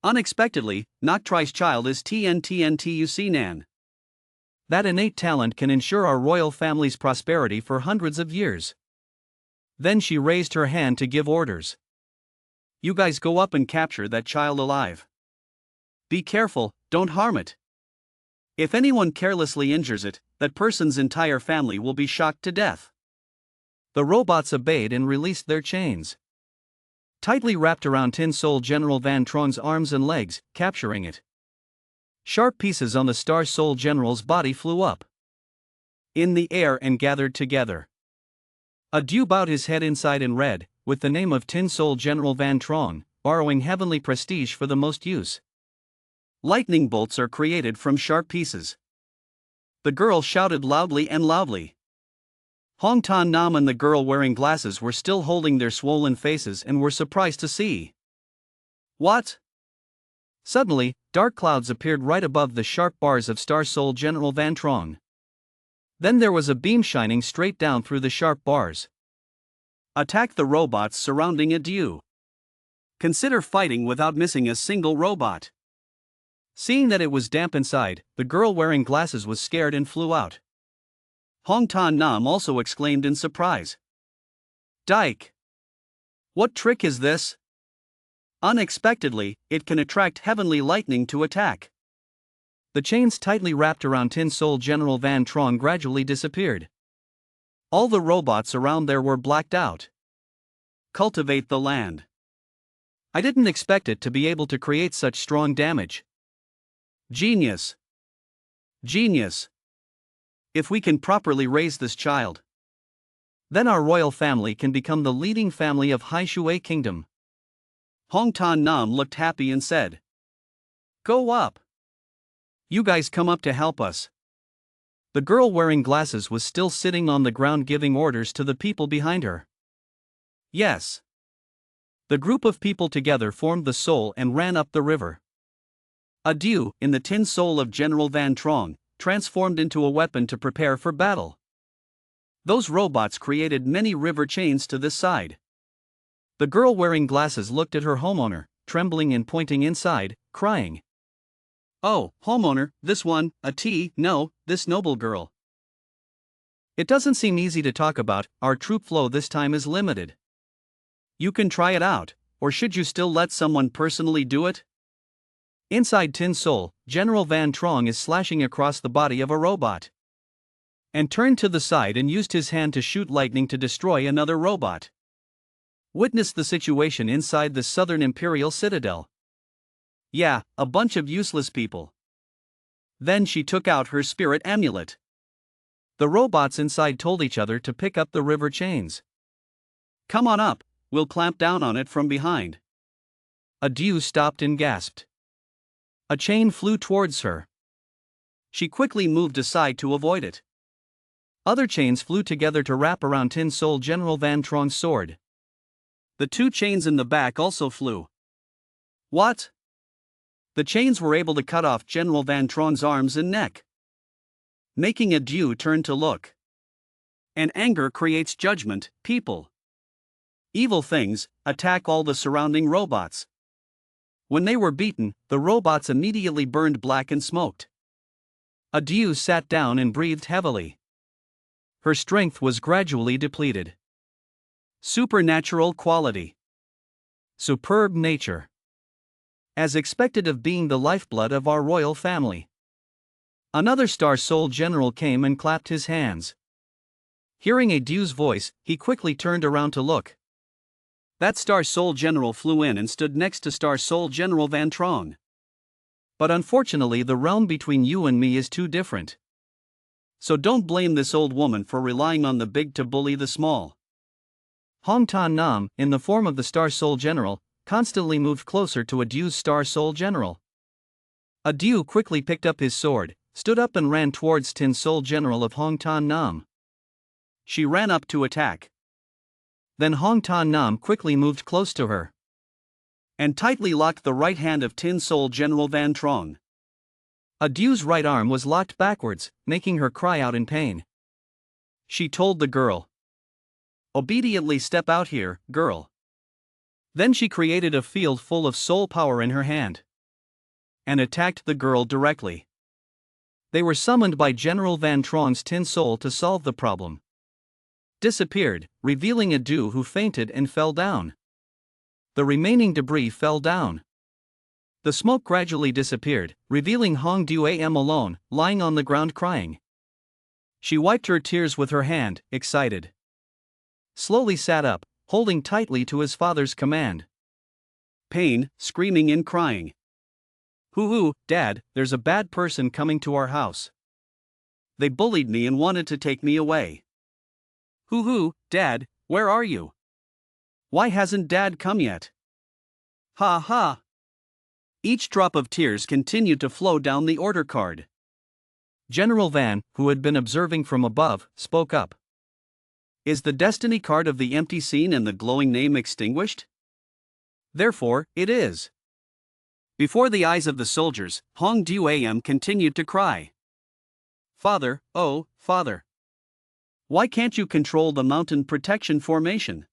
Unexpectedly, Noctri's child is TNTNTUC Nan. That innate talent can ensure our royal family's prosperity for hundreds of years. Then she raised her hand to give orders. You guys go up and capture that child alive. Be careful, don't harm it. If anyone carelessly injures it, that person's entire family will be shocked to death. The robots obeyed and released their chains. Tightly wrapped around Tin Soul General Van Trong's arms and legs, capturing it. Sharp pieces on the Star Soul General's body flew up in the air and gathered together. Adu bowed his head inside and read, with the name of Tin Soul General Van Trong, borrowing heavenly prestige for the most use. Lightning bolts are created from sharp pieces. The girl shouted loudly and loudly. Hong Tan Nam and the girl wearing glasses were still holding their swollen faces and were surprised to see. What? Suddenly, dark clouds appeared right above the sharp bars of Star Soul General Van Trong. Then there was a beam shining straight down through the sharp bars. Attack the robots surrounding Adieu. Consider fighting without missing a single robot. Seeing that it was damp inside, the girl wearing glasses was scared and flew out. Hong Tan Nam also exclaimed in surprise. Dike! What trick is this? Unexpectedly, it can attract heavenly lightning to attack. The chains tightly wrapped around Tin Soul General Van Trong gradually disappeared. All the robots around there were blacked out. Cultivate the land. I didn't expect it to be able to create such strong damage. Genius. Genius. If we can properly raise this child, then our royal family can become the leading family of Hai Shui Kingdom. Hong Tan Nam looked happy and said, Go up. You guys come up to help us. The girl wearing glasses was still sitting on the ground giving orders to the people behind her. Yes. The group of people together formed the soul and ran up the river. Adieu, in the tin soul of General Van Trong, transformed into a weapon to prepare for battle. Those robots created many river chains to this side. The girl wearing glasses looked at her homeowner, trembling and pointing inside, crying. Oh, homeowner, this one, no, this noble girl. It doesn't seem easy to talk about, our troop flow this time is limited. You can try it out, or should you still let someone personally do it? Inside Tin Soul, General Van Trong is slashing across the body of a robot. And turned to the side and used his hand to shoot lightning to destroy another robot. Witness the situation inside the Southern Imperial Citadel. Yeah, a bunch of useless people. Then she took out her spirit amulet. The robots inside told each other to pick up the river chains. Come on up, we'll clamp down on it from behind. Adieu stopped and gasped. A chain flew towards her. She quickly moved aside to avoid it. Other chains flew together to wrap around Tin Soul General Van Trong's sword. The two chains in the back also flew. What? The chains were able to cut off General Van Trong's arms and neck, making Adieu turn to look. And anger creates judgment, people. Evil things attack all the surrounding robots. When they were beaten, the robots immediately burned black and smoked. Adieu sat down and breathed heavily. Her strength was gradually depleted. Supernatural quality. Superb nature. As expected of being the lifeblood of our royal family. Another Star Soul General came and clapped his hands. Hearing Adieu's voice, he quickly turned around to look. That Star Soul General flew in and stood next to Star Soul General Van Trong. But unfortunately the realm between you and me is too different. So don't blame this old woman for relying on the big to bully the small. Hong Tan Nam, in the form of the Star Soul General, constantly moved closer to Adieu's Star Soul General. Adieu quickly picked up his sword, stood up and ran towards Tin Soul General of Hong Tan Nam. She ran up to attack. Then Hong Tan Nam quickly moved close to her and tightly locked the right hand of Tin Soul General Van Trong. Adieu's right arm was locked backwards, making her cry out in pain. She told the girl, "Obediently step out here, girl." Then she created a field full of soul power in her hand and attacked the girl directly. They were summoned by General Van Trong's Tin Soul to solve the problem. Disappeared, revealing Adieu who fainted and fell down. The remaining debris fell down. The smoke gradually disappeared, revealing Hong Du Am alone, lying on the ground crying. She wiped her tears with her hand, excited. Slowly sat up, holding tightly to his father's command. Pain, screaming and crying. Hoo, Dad, there's a bad person coming to our house. They bullied me and wanted to take me away. Hoo, Dad, where are you? Why hasn't Dad come yet? Ha ha! Each drop of tears continued to flow down the order card. General Van, who had been observing from above, spoke up. Is the destiny card of the empty scene and the glowing name extinguished? Therefore, it is. Before the eyes of the soldiers, Hong Du-am continued to cry. Father, oh, Father. Why can't you control the mountain protection formation?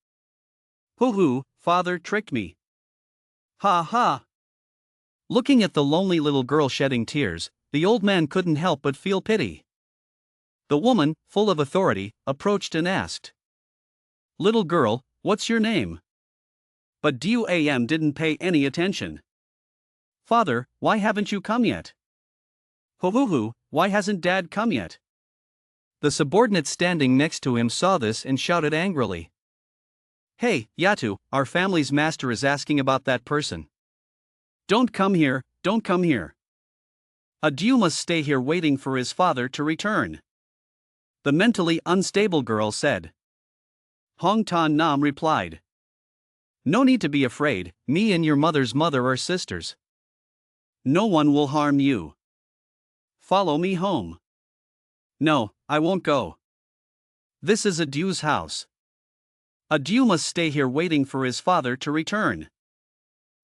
Hoo-hoo, Father tricked me. Ha ha. Looking at the lonely little girl shedding tears, the old man couldn't help but feel pity. The woman, full of authority, approached and asked, "Little girl, what's your name?" But Du-am didn't pay any attention. Father, why haven't you come yet? Hoo-hoo-hoo, why hasn't Dad come yet? The subordinate standing next to him saw this and shouted angrily. "Hey, Yatu, our family's master is asking about that person. Don't come here, don't come here. A Du must stay here waiting for his father to return," the mentally unstable girl said. Hong Tan Nam replied, "No need to be afraid, me and your mother's mother are sisters. No one will harm you. Follow me home." "No, I won't go. This is a Du's house. A Du must stay here waiting for his father to return."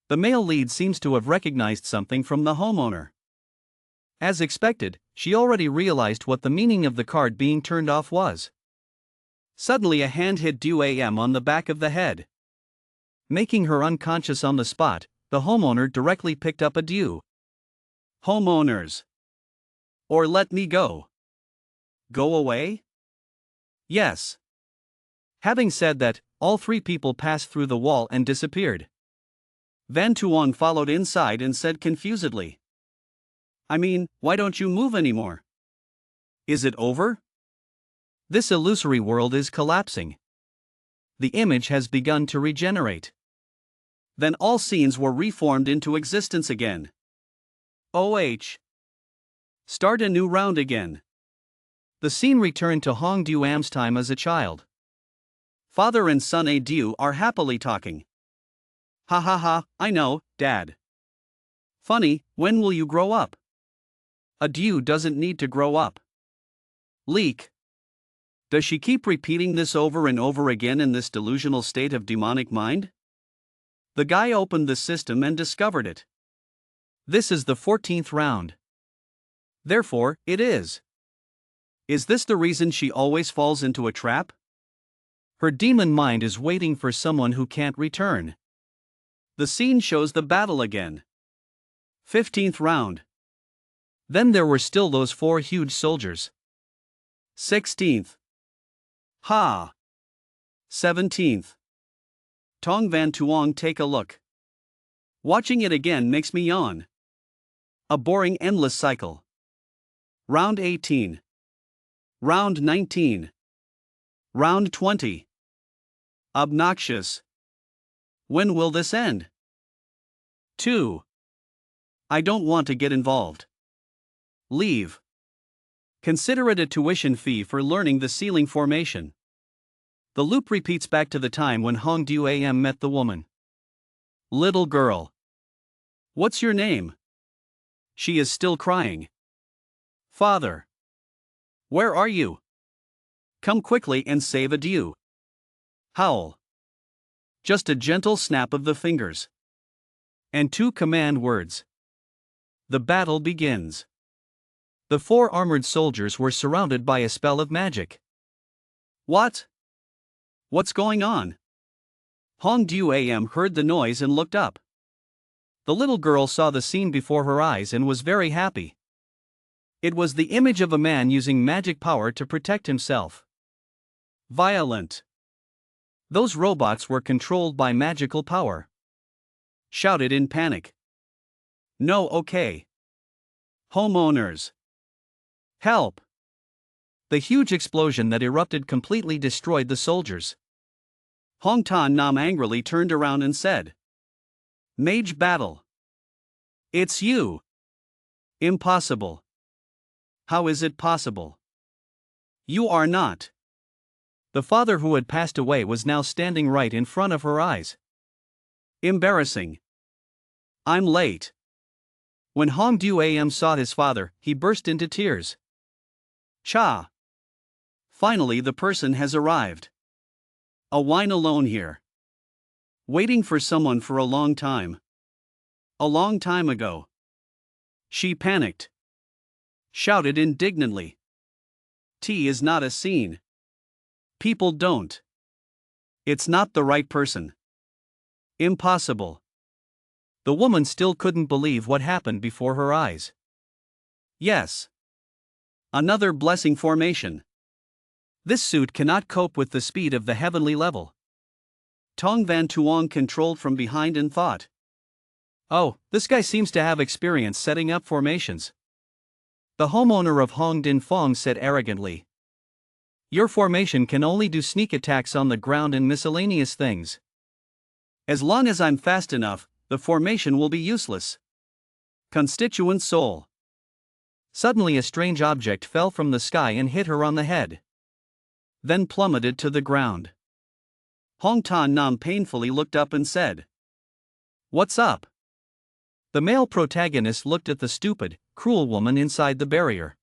The male lead seems to have recognized something from the homeowner. As expected, she already realized what the meaning of the card being turned off was. Suddenly a hand hit Du-am on the back of the head. Making her unconscious on the spot, the homeowner directly picked up a Du. "Homeowners. Or let me go." "Go away?" "Yes." Having said that, all three people passed through the wall and disappeared. Van Tuong followed inside and said confusedly, "I mean, why don't you move anymore? Is it over?" This illusory world is collapsing. The image has begun to regenerate. Then all scenes were reformed into existence again. OH. Start a new round again. The scene returned to Hong Du-am's time as a child. Father and son A Du are happily talking. "Ha ha ha, I know, Dad. Funny, when will you grow up?" A Du doesn't need to grow up. Leak. Does she keep repeating this over and over again in this delusional state of demonic mind? The guy opened the system and discovered it. This is the 14th round. Therefore, it is. Is this the reason she always falls into a trap? Her demon mind is waiting for someone who can't return. The scene shows the battle again. 15th round. Then there were still those four huge soldiers. 16th. Ha! 17th. Tong Van Tuong, take a look. Watching it again makes me yawn. A boring endless cycle. Round 18. Round 19. Round 20. Obnoxious. When will this end? 2. I don't want to get involved. Leave. Consider it a tuition fee for learning the ceiling formation. The loop repeats back to the time when Hong Du-am met the woman. Little girl. What's your name? She is still crying. Father. Where are you? Come quickly and save a Du. Howl. Just a gentle snap of the fingers. And 2 command words. The battle begins. The 4 armored soldiers were surrounded by a spell of magic. What? What's going on? Hong Du-am heard the noise and looked up. The little girl saw the scene before her eyes and was very happy. It was the image of a man using magic power to protect himself. Violent. Those robots were controlled by magical power. Shouted in panic. No, okay. Homeowners. Help. The huge explosion that erupted completely destroyed the soldiers. Hong Tan Nam angrily turned around and said, "Mage battle. It's you." Impossible. How is it possible? You are not. The father who had passed away was now standing right in front of her eyes. Embarrassing. I'm late. When Hong Du-am saw his father, he burst into tears. Cha! Finally, the person has arrived. A wine alone here. Waiting for someone for a long time. A long time ago. She panicked. Shouted indignantly. Tea is not a scene. People don't. It's not the right person. Impossible. The woman still couldn't believe what happened before her eyes. Yes. Another blessing formation. This suit cannot cope with the speed of the heavenly level. Tong Van Tuong controlled from behind and thought. Oh, this guy seems to have experience setting up formations. The homeowner of Hong Din Fong said arrogantly. Your formation can only do sneak attacks on the ground and miscellaneous things. As long as I'm fast enough, the formation will be useless. Constituent soul. Suddenly a strange object fell from the sky and hit her on the head. Then plummeted to the ground. Hong Tan Nam painfully looked up and said, "What's up?" The male protagonist looked at the stupid, cruel woman inside the barrier.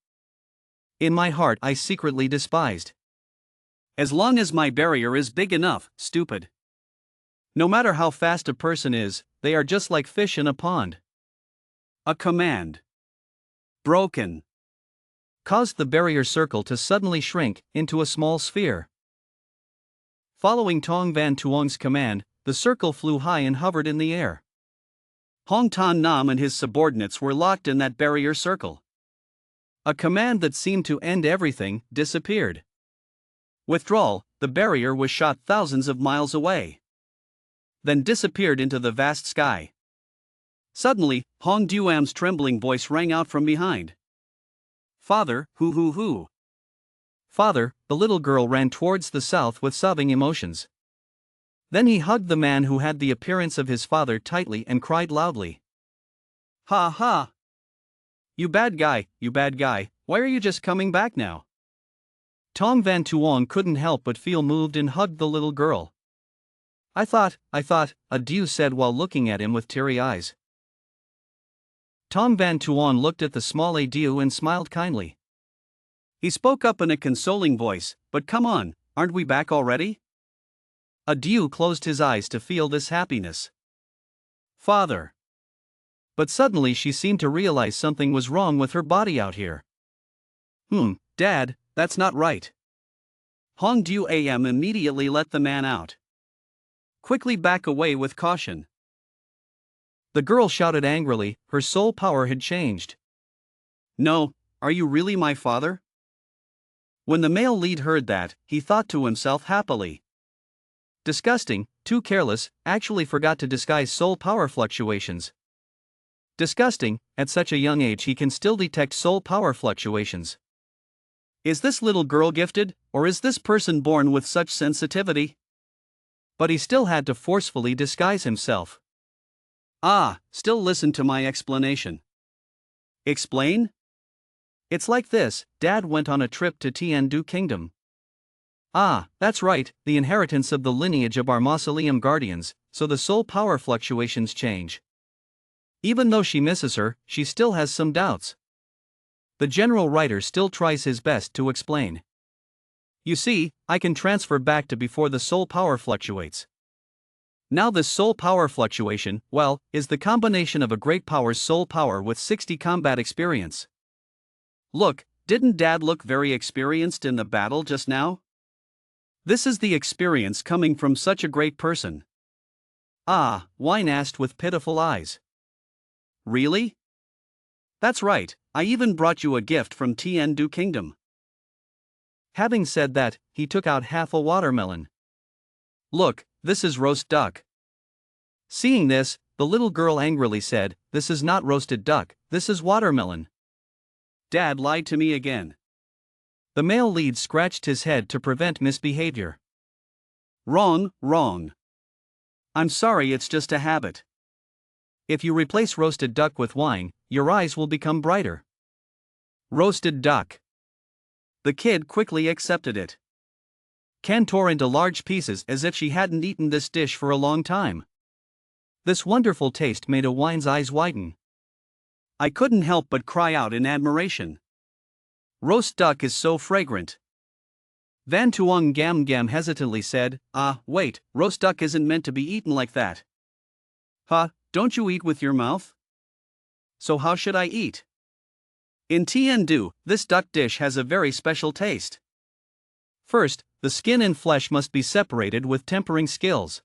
In my heart I secretly despised. As long as my barrier is big enough, stupid. No matter how fast a person is, they are just like fish in a pond. A command. Broken. Caused the barrier circle to suddenly shrink into a small sphere. Following Tong Van Tuong's command, the circle flew high and hovered in the air. Hong Tan Nam and his subordinates were locked in that barrier circle. A command that seemed to end everything disappeared. Withdrawal, the barrier was shot thousands of miles away. Then disappeared into the vast sky. Suddenly, Hong Du-am's trembling voice rang out from behind. Father, hoo. Father, the little girl ran towards the south with sobbing emotions. Then he hugged the man who had the appearance of his father tightly and cried loudly. Ha ha! You bad guy, why are you just coming back now? Tong Van Tuong couldn't help but feel moved and hugged the little girl. I thought, Adieu said while looking at him with teary eyes. Tong Van Tuong looked at the small Adieu and smiled kindly. He spoke up in a consoling voice, but come on, aren't we back already? Adieu closed his eyes to feel this happiness. Father. But suddenly she seemed to realize something was wrong with her body out here. Dad, that's not right. Hong Du-am immediately let the man out. Quickly back away with caution. The girl shouted angrily, her soul power had changed. No, are you really my father? When the male lead heard that, he thought to himself happily. Disgusting, too careless, actually forgot to disguise soul power fluctuations. Disgusting, at such a young age he can still detect soul power fluctuations. Is this little girl gifted, or is this person born with such sensitivity? But he still had to forcefully disguise himself. Still listen to my explanation. Explain? It's like this, Dad went on a trip to Tiandu Kingdom. That's right, the inheritance of the lineage of our mausoleum guardians, so the soul power fluctuations change. Even though she misses her, she still has some doubts. The general writer still tries his best to explain. You see, I can transfer back to before the soul power fluctuates. Now this soul power fluctuation, is the combination of a great power's soul power with 60 combat experience. Look, didn't Dad look very experienced in the battle just now? This is the experience coming from such a great person. Wine asked with pitiful eyes. Really? That's right, I even brought you a gift from Tiandu Kingdom. Having said that, he took out half a watermelon. Look, this is roast duck. Seeing this, the little girl angrily said, This is not roasted duck, this is watermelon. Dad lied to me again. The male lead scratched his head to prevent misbehavior. Wrong. I'm sorry, it's just a habit. If you replace roasted duck with wine, your eyes will become brighter. Roasted duck. The kid quickly accepted it. Can tore into large pieces as if she hadn't eaten this dish for a long time. This wonderful taste made a wine's eyes widen. I couldn't help but cry out in admiration. Roast duck is so fragrant. Van Tuong Gam Gam hesitantly said, wait, roast duck isn't meant to be eaten like that. Huh, don't you eat with your mouth? So how should I eat? In Tien Du, this duck dish has a very special taste. First, the skin and flesh must be separated with tempering skills.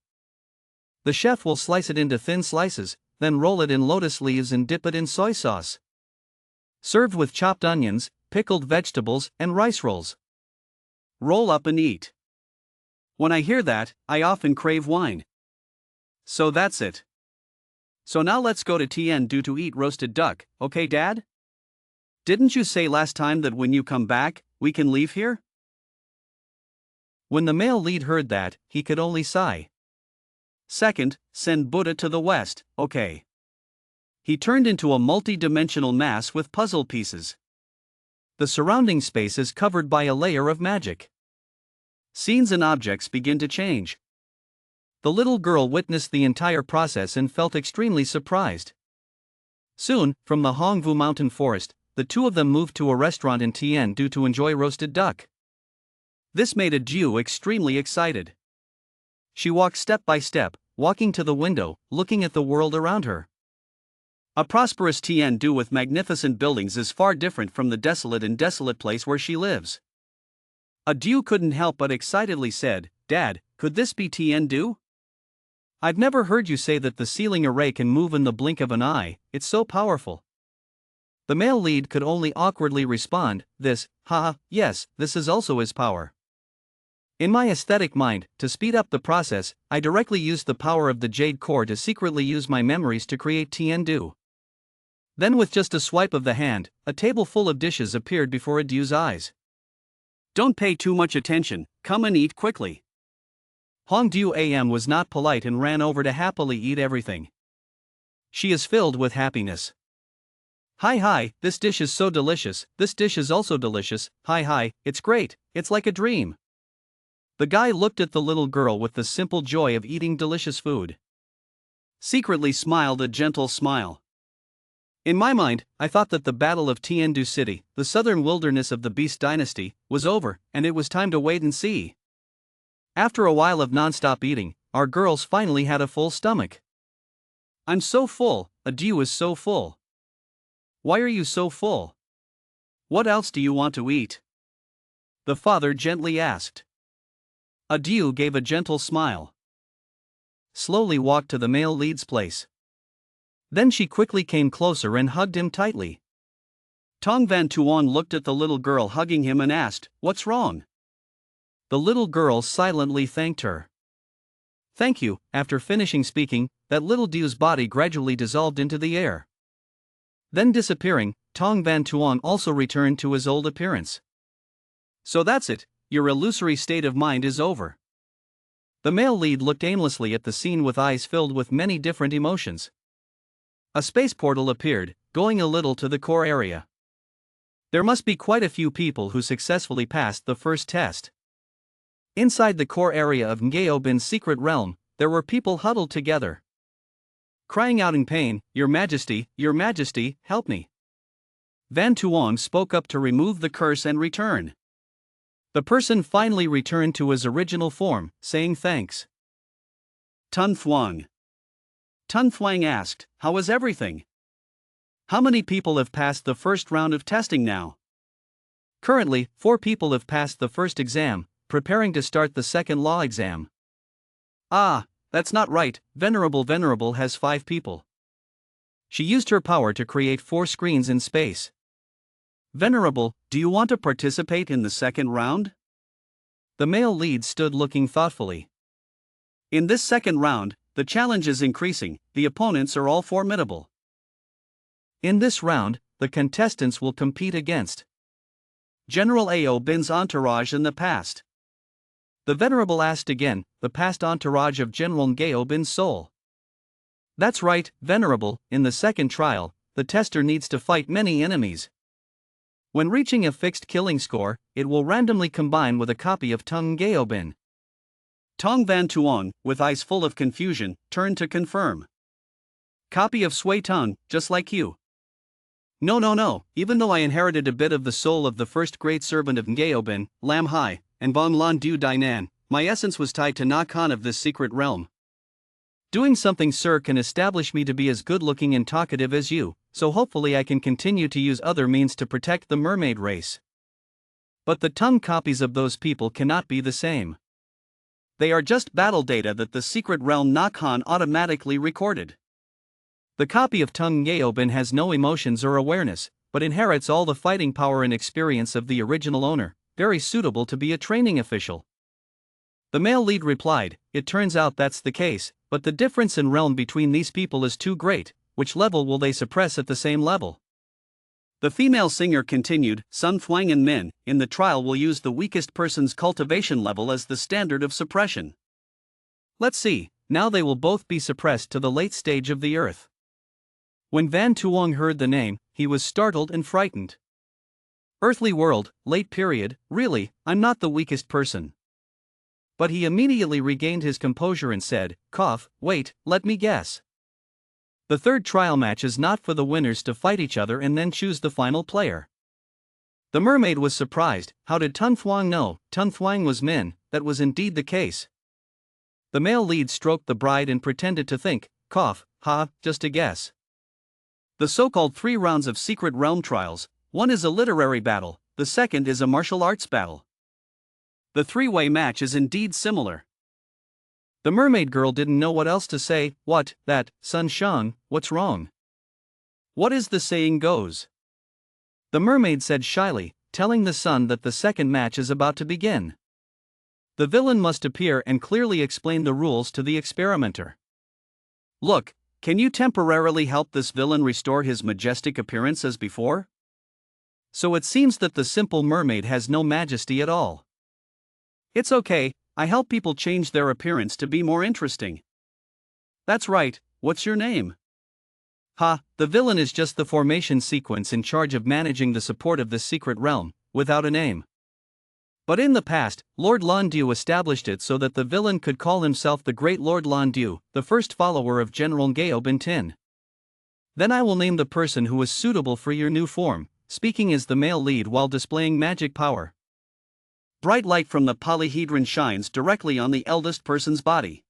The chef will slice it into thin slices, then roll it in lotus leaves and dip it in soy sauce. Served with chopped onions, pickled vegetables, and rice rolls. Roll up and eat. When I hear that, I often crave wine. So that's it. So now let's go to Tien Du to eat roasted duck, okay, Dad? Didn't you say last time that when you come back, we can leave here? When the male lead heard that, he could only sigh. Second, send Buddha to the west, okay. He turned into a multi-dimensional mass with puzzle pieces. The surrounding space is covered by a layer of magic. Scenes and objects begin to change. The little girl witnessed the entire process and felt extremely surprised. Soon, from the Hongvu mountain forest, the two of them moved to a restaurant in Tien Du to enjoy roasted duck. This made a Jew extremely excited. She walked step by step, walking to the window, looking at the world around her. A prosperous Tien Du with magnificent buildings is far different from the desolate and desolate place where she lives. A Jew couldn't help but excitedly said, "Dad, could this be Tien Du? I've never heard you say that the ceiling array can move in the blink of an eye, it's so powerful." The male lead could only awkwardly respond, yes, this is also his power. In my aesthetic mind, to speed up the process, I directly used the power of the jade core to secretly use my memories to create Tien Du. Then with just a swipe of the hand, a table full of dishes appeared before Adu's eyes. Don't pay too much attention, come and eat quickly. Hongdu Am was not polite and ran over to happily eat everything. She is filled with happiness. Hi, this dish is so delicious, this dish is also delicious, hi, it's great, it's like a dream. The guy looked at the little girl with the simple joy of eating delicious food. Secretly smiled a gentle smile. In my mind, I thought that the Battle of Tien Du City, the southern wilderness of the Beast Dynasty, was over, and it was time to wait and see. After a while of non-stop eating, our girls finally had a full stomach. I'm so full, Adu is so full. Why are you so full? What else do you want to eat? The father gently asked. Adu gave a gentle smile. Slowly walked to the male lead's place. Then she quickly came closer and hugged him tightly. Tong Van Tuan looked at the little girl hugging him and asked, "What's wrong?" The little girl silently thanked her. Thank you. After finishing speaking, that little Du's body gradually dissolved into the air. Then disappearing, Tong Van Tuan also returned to his old appearance. So that's it, your illusory state of mind is over. The male lead looked aimlessly at the scene with eyes filled with many different emotions. A space portal appeared, going a little to the core area. There must be quite a few people who successfully passed the first test. Inside the core area of Ngayobin's secret realm, there were people huddled together, crying out in pain, Your Majesty, help me." Van Tuong spoke up to remove the curse and return. The person finally returned to his original form, saying thanks. Tun Thuong. Tun Thuong asked, "How is everything? How many people have passed the first round of testing now?" Currently, 4 people have passed the first exam, preparing to start the second law exam. That's not right, Venerable has 5 people. She used her power to create 4 screens in space. Venerable, do you want to participate in the second round? The male lead stood looking thoughtfully. In this second round, the challenge is increasing, the opponents are all formidable. In this round, the contestants will compete against General Ao Bin's entourage in the past. The Venerable asked again, the past entourage of General Ngao Bin's soul. That's right, Venerable, in the second trial, the tester needs to fight many enemies. When reaching a fixed killing score, it will randomly combine with a copy of Tung Ngao Bin. Tong Van Tuong, with eyes full of confusion, turned to confirm. Copy of Sui Tung, just like you. No. Even though I inherited a bit of the soul of the first great servant of Ngaobin, Lam Hai, and Bong Lan Du Dainan, my essence was tied to Na Khan of this secret realm. Doing something, sir, can establish me to be as good-looking and talkative as you, so hopefully I can continue to use other means to protect the mermaid race. But the tongue copies of those people cannot be the same. They are just battle data that the secret realm Na Khan automatically recorded. The copy of Tung Ngaobin has no emotions or awareness, but inherits all the fighting power and experience of the original owner, very suitable to be a training official. The male lead replied, "It turns out that's the case, but the difference in realm between these people is too great. Which level will they suppress at the same level?" The female singer continued, "Sun Fuang and Min, in the trial will use the weakest person's cultivation level as the standard of suppression. Let's see, now they will both be suppressed to the late stage of the earth." When Van Tuong heard the name, he was startled and frightened. Earthly world, late period, really, I'm not the weakest person. But he immediately regained his composure and said, "Wait, let me guess. The third trial match is not for the winners to fight each other and then choose the final player." The mermaid was surprised. How did Tun Thuong know? Tun Thuong was Min, that was indeed the case. The male lead stroked the bride and pretended to think, just a guess. The so-called 3 rounds of secret realm trials, one is a literary battle, the second is a martial arts battle. The 3-way match is indeed similar. The mermaid girl didn't know what else to say. "What, that, Sun Shang, what's wrong? What is the saying goes?" The mermaid said shyly, telling the sun that the second match is about to begin. The villain must appear and clearly explain the rules to the experimenter. "Look, can you temporarily help this villain restore his majestic appearance as before?" So it seems that the simple mermaid has no majesty at all. "It's okay, I help people change their appearance to be more interesting." "That's right, what's your name?" The villain is just the formation sequence in charge of managing the support of this secret realm, without a name. But in the past, Lord Lan Du established it so that the villain could call himself the Great Lord Lan Du, the first follower of General Gao Bin. "Then I will name the person who is suitable for your new form," speaking as the male lead while displaying magic power. Bright light from the polyhedron shines directly on the eldest person's body.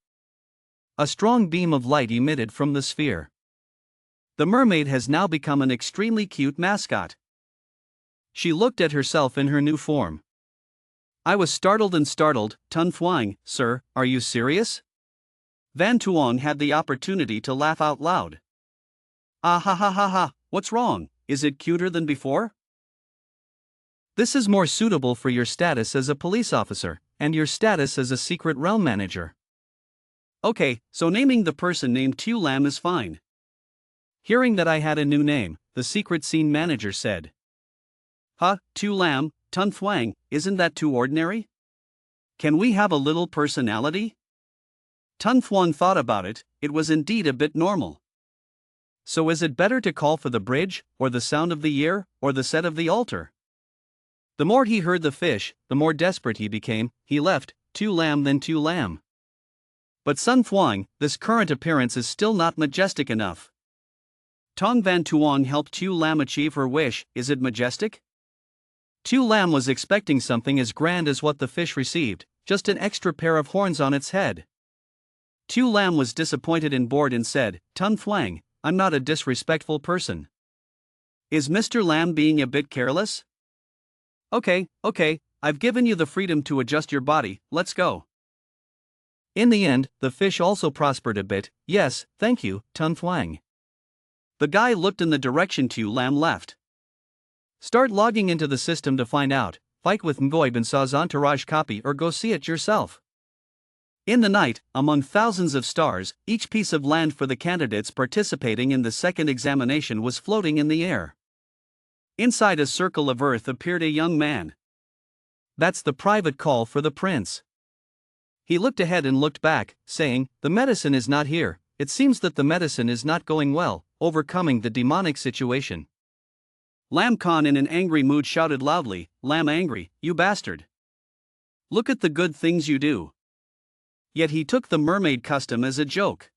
A strong beam of light emitted from the sphere. The mermaid has now become an extremely cute mascot. She looked at herself in her new form. I was startled. "Tun Thuong, sir, are you serious?" Van Tuong had the opportunity to laugh out loud. What's wrong, is it cuter than before?" "This is more suitable for your status as a police officer, and your status as a secret realm manager." "Okay, so naming the person named Tu Lam is fine." Hearing that I had a new name, the secret scene manager said, Tu Lam, Tun Thuong, isn't that too ordinary? Can we have a little personality?" Tun Thuong thought about it, it was indeed a bit normal. "So is it better to call for the bridge, or the sound of the year, or the set of the altar?" The more he heard the fish, the more desperate he became. He left Tu Lam then Tu Lam. "But Sun Thuong, this current appearance is still not majestic enough." Tong Van Tuong helped Tu Lam achieve her wish. Is it majestic? Tu Lam was expecting something as grand as what the fish received, just an extra pair of horns on its head. Tu Lam was disappointed and bored and said, "Tun Thuong, I'm not a disrespectful person. Is Mr. Lam being a bit careless?" Okay, I've given you the freedom to adjust your body, let's go." In the end, the fish also prospered a bit. "Yes, thank you, Tun Thuong." The guy looked in the direction Tu Lam left. Start logging into the system to find out. Fight with Ngoib and Saw's entourage copy or go see it yourself. In the night, among thousands of stars, each piece of land for the candidates participating in the second examination was floating in the air. Inside a circle of earth appeared a young man. "That's the private call for the prince." He looked ahead and looked back, saying, "The medicine is not here. It seems that the medicine is not going well, overcoming the demonic situation." Lam Khan in an angry mood shouted loudly, "Lam angry, you bastard. Look at the good things you do." Yet he took the mermaid custom as a joke.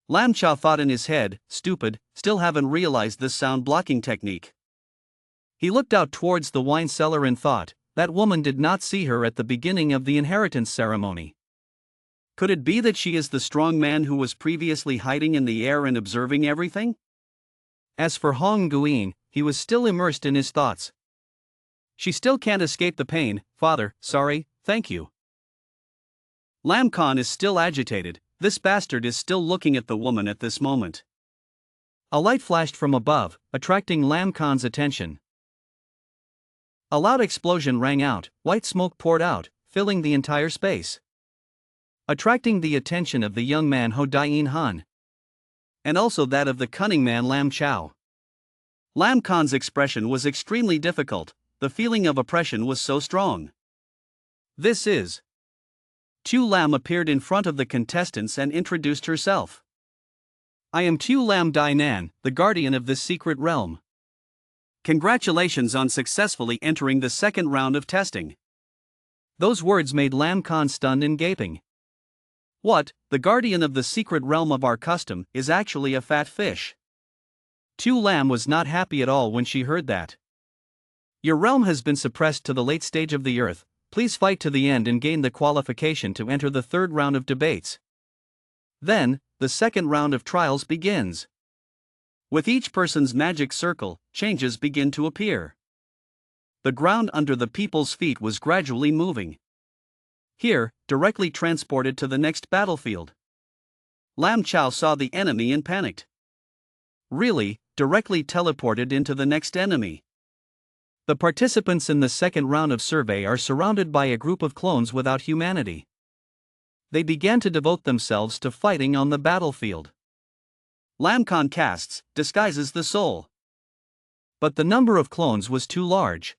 Lam Cha thought in his head, stupid, still haven't realized this sound blocking technique. He looked out towards the wine cellar and thought, that woman did not see her at the beginning of the inheritance ceremony. Could it be that she is the strong man who was previously hiding in the air and observing everything? As for Hong Guin, he was still immersed in his thoughts. She still can't escape the pain, father, sorry, thank you. Lam Khan is still agitated, this bastard is still looking at the woman at this moment. A light flashed from above, attracting Lam Khan's attention. A loud explosion rang out, white smoke poured out, filling the entire space, attracting the attention of the young man Ho Dien Han, and also that of the cunning man Lam Chao. Lam Khan's expression was extremely difficult, the feeling of oppression was so strong. This is. Tu Lam appeared in front of the contestants and introduced herself. I am Tu Lam Dai Nan, the guardian of this secret realm. Congratulations on successfully entering the second round of testing. Those words made Lam Khan stunned and gaping. What, the guardian of the secret realm of our custom, is actually a fat fish? Tu Lam was not happy at all when she heard that. Your realm has been suppressed to the late stage of the earth, please fight to the end and gain the qualification to enter the third round of debates. Then, the second round of trials begins. With each person's magic circle, changes begin to appear. The ground under the people's feet was gradually moving. Here, directly transported to the next battlefield. Lam Chao saw the enemy and panicked. Really, directly teleported into the next enemy. The participants in the second round of survey are surrounded by a group of clones without humanity. They began to devote themselves to fighting on the battlefield. Lam Khan casts, disguises the soul. But the number of clones was too large.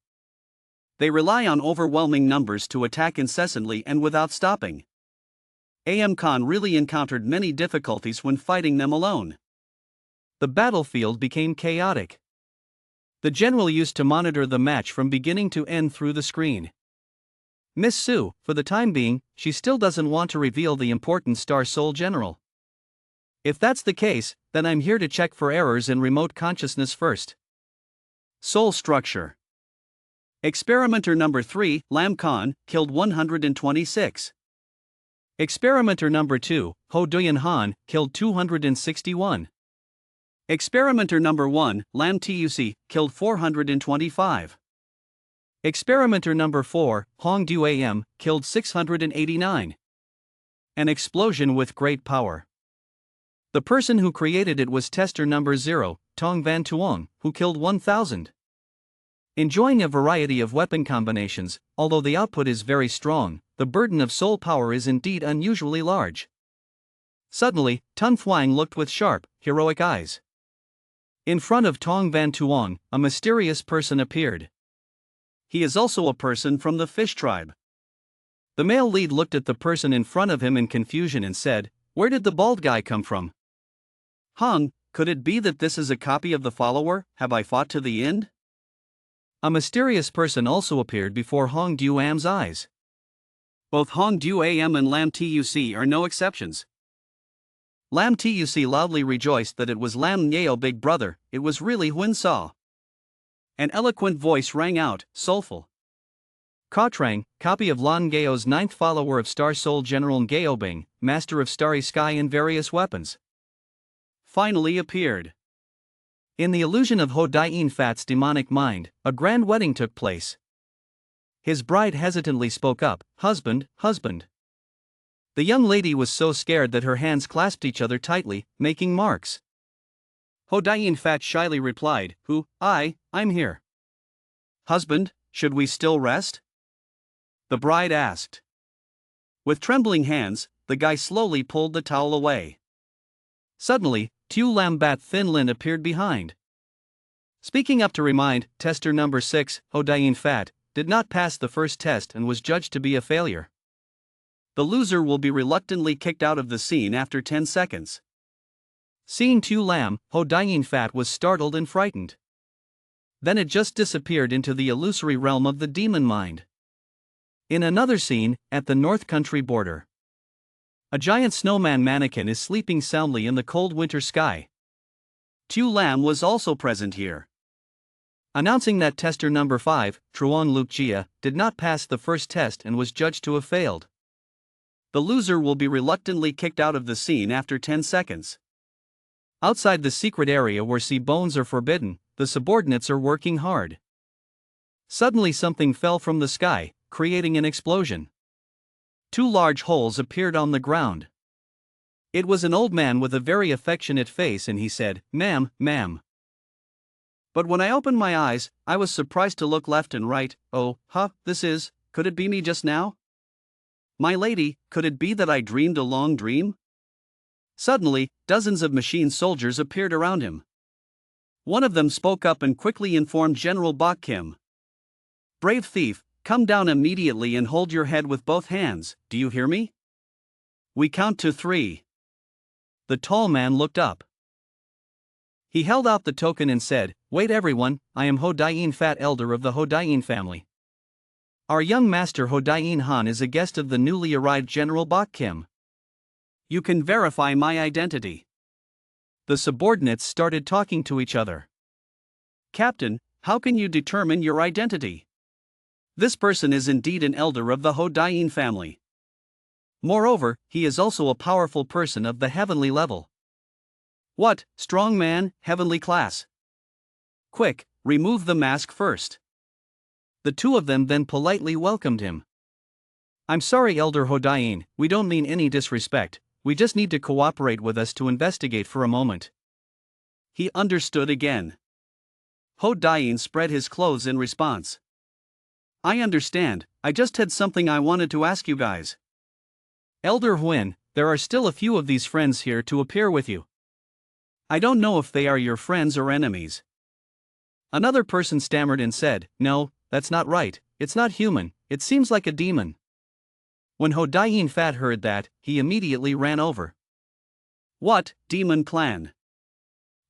They rely on overwhelming numbers to attack incessantly and without stopping. Am Khan really encountered many difficulties when fighting them alone. The battlefield became chaotic. The general used to monitor the match from beginning to end through the screen. Miss Su, for the time being, she still doesn't want to reveal the important Star Soul General. If that's the case, then I'm here to check for errors in remote consciousness first. Soul structure. Experimenter number 3, Lam Khan, killed 126. Experimenter number 2, Ho Dien Han, killed 261. Experimenter number 1, Lam Tuc, killed 425. Experimenter number 4, Hong Du Am, killed 689. An explosion with great power. The person who created it was tester number 0, Tong Van Tuong, who killed 1000. Enjoying a variety of weapon combinations, although the output is very strong, the burden of soul power is indeed unusually large. Suddenly, Tun Thuang looked with sharp, heroic eyes. In front of Tong Van Tuong, a mysterious person appeared. He is also a person from the fish tribe. The male lead looked at the person in front of him in confusion and said, "Where did the bald guy come from?" Hung, could it be that this is a copy of the follower, Have I Fought to the End? A mysterious person also appeared before Hong Du Am's eyes. Both Hong Du Am and Lam Tuc are no exceptions. Lam Tuc loudly rejoiced that it was Lam Nyeo big brother, it was really Huan Sa. An eloquent voice rang out, soulful. Kotrang, copy of Lan Gao's ninth follower of Star Soul General Gaobing, master of Starry Sky and various weapons, finally appeared. In the illusion of Ho Dien Fat's demonic mind, a grand wedding took place. His bride hesitantly spoke up, "Husband, husband." The young lady was so scared that her hands clasped each other tightly, making marks. Ho Dien Fat shyly replied, I'm here. Husband, should we still rest? The bride asked. With trembling hands, the guy slowly pulled the towel away. Suddenly, Tu Lam Bat Thin Lin appeared behind. Speaking up to remind, tester number 6, Ho Dien Fat, did not pass the first test and was judged to be a failure. The loser will be reluctantly kicked out of the scene after 10 seconds. Seeing Tu Lam, Ho Dien Fat was startled and frightened. Then it just disappeared into the illusory realm of the demon mind. In another scene, at the North Country border, A giant snowman mannequin is sleeping soundly in the cold winter sky. Tu Lam was also present here, announcing that tester number 5, Truong Lukjia, did not pass the first test and was judged to have failed. The loser will be reluctantly kicked out of the scene after 10 seconds. Outside the secret area where sea bones are forbidden, the subordinates are working hard. Suddenly something fell from the sky, creating an explosion. 2 large holes appeared on the ground. It was an old man with a very affectionate face and he said, "Ma'am, ma'am." But when I opened my eyes, I was surprised to look left and right. Oh, could it be me just now? My lady, could it be that I dreamed a long dream? Suddenly, dozens of machine soldiers appeared around him. One of them spoke up and quickly informed General Bok Kim. "Brave thief, come down immediately and hold your head with both hands, do you hear me? We count to 3. The tall man looked up. He held out the token and said, "Wait everyone, I am Ho Dain Fat, elder of the Ho Dain family. Our young master Ho Dain Han is a guest of the newly arrived General Bok Kim. You can verify my identity." The subordinates started talking to each other. "Captain, how can you determine your identity? This person is indeed an elder of the Ho Dain family. Moreover, he is also a powerful person of the heavenly level." "What, strong man, heavenly class? Quick, remove the mask first." The 2 of them then politely welcomed him. "I'm sorry, Elder Ho Dain, we don't mean any disrespect, we just need to cooperate with us to investigate for a moment." He understood again. Ho Dain spread his clothes in response. "I understand, I just had something I wanted to ask you guys." "Elder Huin, there are still a few of these friends here to appear with you. I don't know if they are your friends or enemies." Another person stammered and said, "No, that's not right, it's not human, it seems like a demon." When Ho Dain Fat heard that, he immediately ran over. "What, demon clan?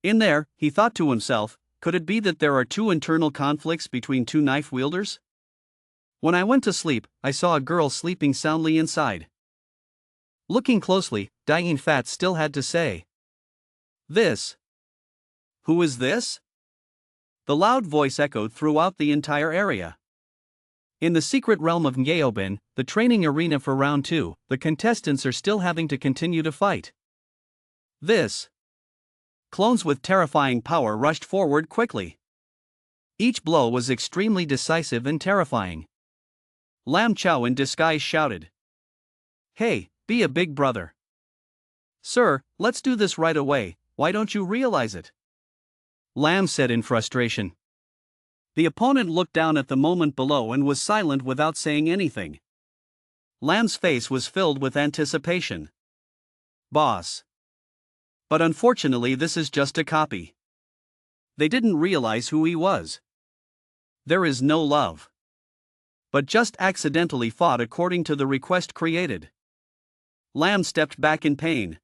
In there," he thought to himself, "could it be that there are 2 internal conflicts between 2 knife wielders? When I went to sleep, I saw a girl sleeping soundly inside." Looking closely, Dain Fat still had to say, "This. Who is this?" The loud voice echoed throughout the entire area. In the secret realm of Ngayobin, the training arena for round 2, the contestants are still having to continue to fight. "This." Clones with terrifying power rushed forward quickly. Each blow was extremely decisive and terrifying. Lam Chao in disguise shouted, "Hey, be a big brother." "Sir, let's do this right away, why don't you realize it?" Lam said in frustration. The opponent looked down at the moment below and was silent without saying anything. Lam's face was filled with anticipation. "Boss." But unfortunately, this is just a copy. They didn't realize who he was. There is no love. But just accidentally fought according to the request created. Lam stepped back in pain.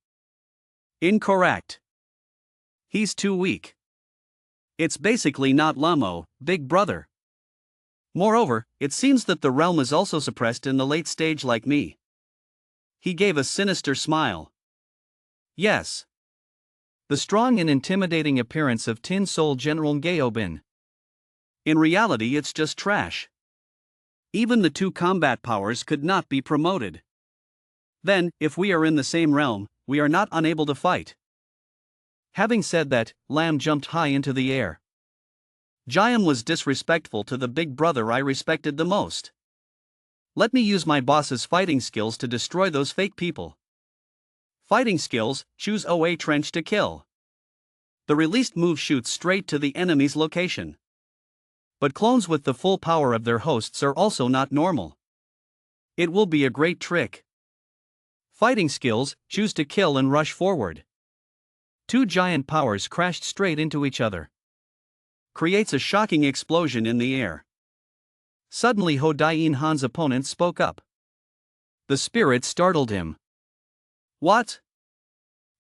Incorrect. He's too weak. It's basically not Lamo, big brother. Moreover, it seems that the realm is also suppressed in the late stage like me. He gave a sinister smile. Yes. The strong and intimidating appearance of Tin Soul General Ngayobin. In reality, it's just trash. Even the 2 combat powers could not be promoted. Then, if we are in the same realm, we are not unable to fight. Having said that, Lam jumped high into the air. Jiam was disrespectful to the big brother I respected the most. Let me use my boss's fighting skills to destroy those fake people. Fighting skills, choose OA trench to kill. The released move shoots straight to the enemy's location. But clones with the full power of their hosts are also not normal. It will be a great trick. Fighting skills, choose to kill and rush forward. 2 giant powers crashed straight into each other. Creates a shocking explosion in the air. Suddenly Ho Dain Han's opponent spoke up. The spirit startled him. What?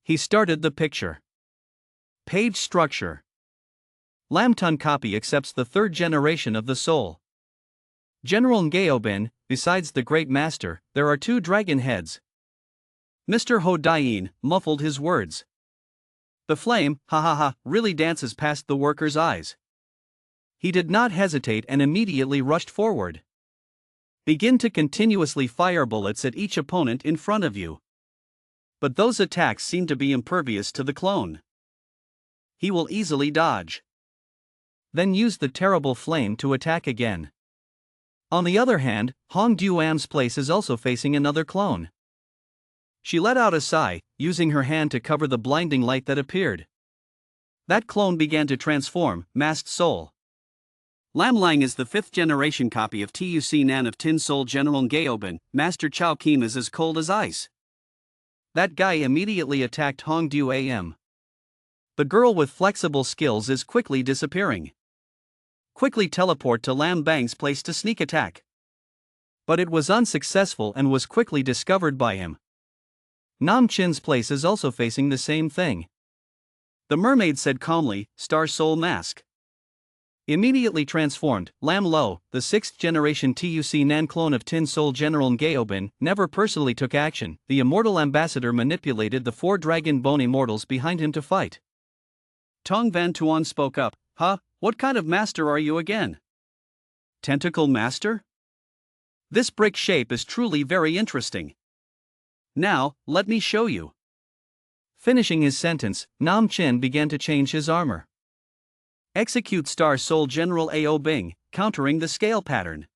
He started the picture. Page structure. Lam Tun copy accepts the 3rd generation of the soul. General Ngayobin, besides the Great Master, there are 2 dragon heads. Mr. Ho Dai muffled his words. The flame, ha ha ha, really dances past the worker's eyes. He did not hesitate and immediately rushed forward. Begin to continuously fire bullets at each opponent in front of you. But those attacks seem to be impervious to the clone. He will easily dodge. Then use the terrible flame to attack again. On the other hand, Hong Du-am's place is also facing another clone. She let out a sigh, using her hand to cover the blinding light that appeared. That clone began to transform, masked soul. Lam Lang is the 5th generation copy of Tuc Nan of Tin Soul General Gaoban. Master Chao Kim is as cold as ice. That guy immediately attacked Hong Du-am. The girl with flexible skills is quickly disappearing. Quickly teleport to Lam Bang's place to sneak attack. But it was unsuccessful and was quickly discovered by him. Nam Chin's place is also facing the same thing. The mermaid said calmly, Star Soul Mask. Immediately transformed, Lam Lo, the 6th generation Tuc Nan clone of Tin Soul General Gaoban, never personally took action. The immortal ambassador manipulated the 4 dragon bone immortals behind him to fight. Tong Van Tuan spoke up, Huh, what kind of master are you again? Tentacle master? This brick shape is truly very interesting. Now, let me show you. Finishing his sentence, Nam Chin began to change his armor. Execute Star Soul General Ao Bing, countering the scale pattern.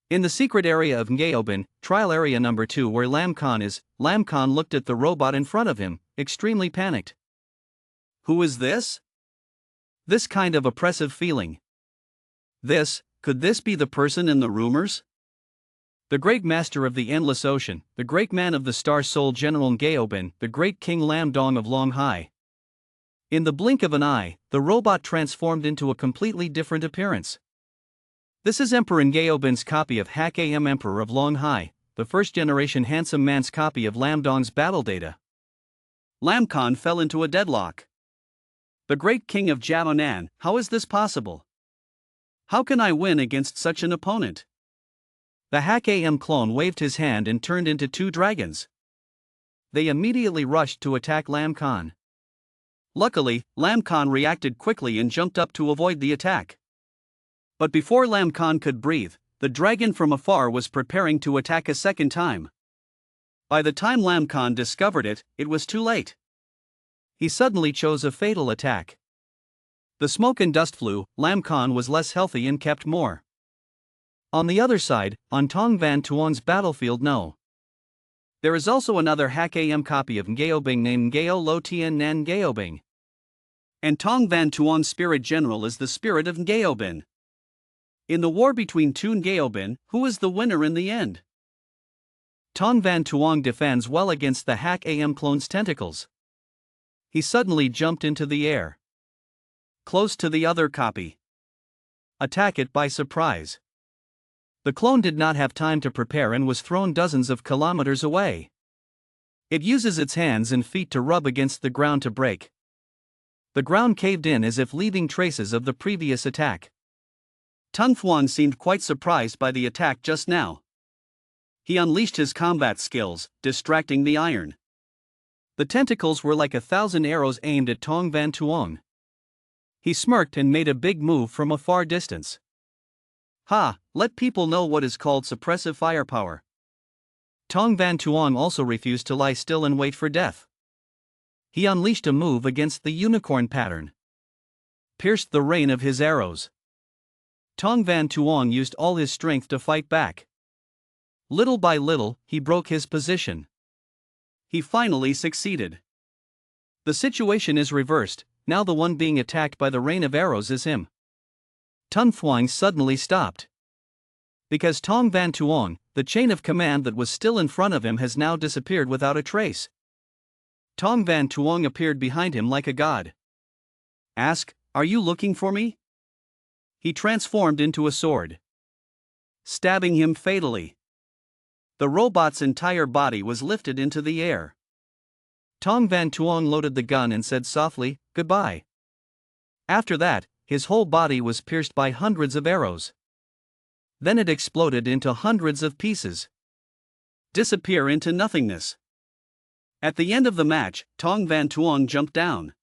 In the secret area of Ngaoban, trial area number 2 where Lam Khan is, Lam Khan looked at the robot in front of him, extremely panicked. Who is this? This kind of oppressive feeling. Could this be the person in the rumors? The great master of the endless ocean, the great man of the Star Soul General Gaoban, the great King Lam Dong of Long Hai. In the blink of an eye, the robot transformed into a completely different appearance. This is Emperor Gaoban's copy of Hak Am Emperor of Long Hai, the 1st generation handsome man's copy of Lam Dong's battle data. Lam Khan fell into a deadlock. The great king of Javonan, how is this possible? How can I win against such an opponent? The Hak Am clone waved his hand and turned into 2 dragons. They immediately rushed to attack Lam Khan. Luckily, Lam Khan reacted quickly and jumped up to avoid the attack. But before Lam Khan could breathe, the dragon from afar was preparing to attack a second time. By the time Lam Khan discovered it, it was too late. He suddenly chose a fatal attack. The smoke and dust flew, Lam Khan was less healthy and kept more. On the other side, on Tong Van Tuan's battlefield no. There is also another Hak Am copy of Ngaobing named Ngao Lo Tian Nan Ngaobing. And Tong Van Tuan's spirit general is the spirit of Ngaobin. In the war between two Ngaobin, who is the winner in the end? Tong Van Tuan defends well against the Hak Am clone's tentacles. He suddenly jumped into the air. Close to the other copy. Attack it by surprise. The clone did not have time to prepare and was thrown dozens of kilometers away. It uses its hands and feet to rub against the ground to break. The ground caved in as if leaving traces of the previous attack. Tun Thuan seemed quite surprised by the attack just now. He unleashed his combat skills, distracting the iron. The tentacles were like 1,000 arrows aimed at Tong Van Tuong. He smirked and made a big move from a far distance. Ha, let people know what is called suppressive firepower. Tong Van Tuong also refused to lie still and wait for death. He unleashed a move against the unicorn pattern. Pierced the rain of his arrows. Tong Van Tuong used all his strength to fight back. Little by little, he broke his position. He finally succeeded. The situation is reversed, now the one being attacked by the rain of arrows is him. Tun Thuong suddenly stopped. Because Tong Van Tuong, the chain of command that was still in front of him has now disappeared without a trace. Tong Van Tuong appeared behind him like a god. Ask, are you looking for me? He transformed into a sword, stabbing him fatally. The robot's entire body was lifted into the air. Tong Van Tuong loaded the gun and said softly, goodbye. After that, his whole body was pierced by hundreds of arrows. Then it exploded into hundreds of pieces. Disappear into nothingness. At the end of the match, Tong Van Tuong jumped down,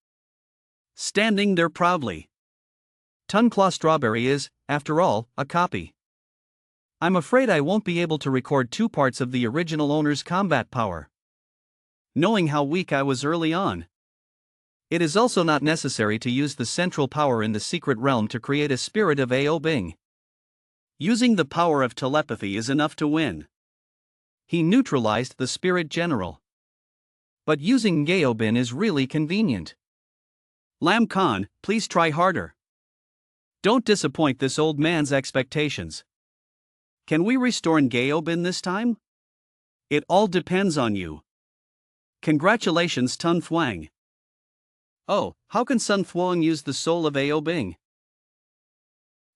standing there proudly. Tunclaw Strawberry is, after all, a copy. I'm afraid I won't be able to record two parts of the original owner's combat power, knowing how weak I was early on. It is also not necessary to use the central power in the secret realm to create a spirit of Ao Bing. Using the power of telepathy is enough to win. He neutralized the spirit general. But using Gaobin is really convenient. Lam Khan, please try harder. Don't disappoint this old man's expectations. Can we restore Gaobin this time? It all depends on you. Congratulations, Tun Thuang. Oh, how can Sun Thuong use the soul of Ao Bing?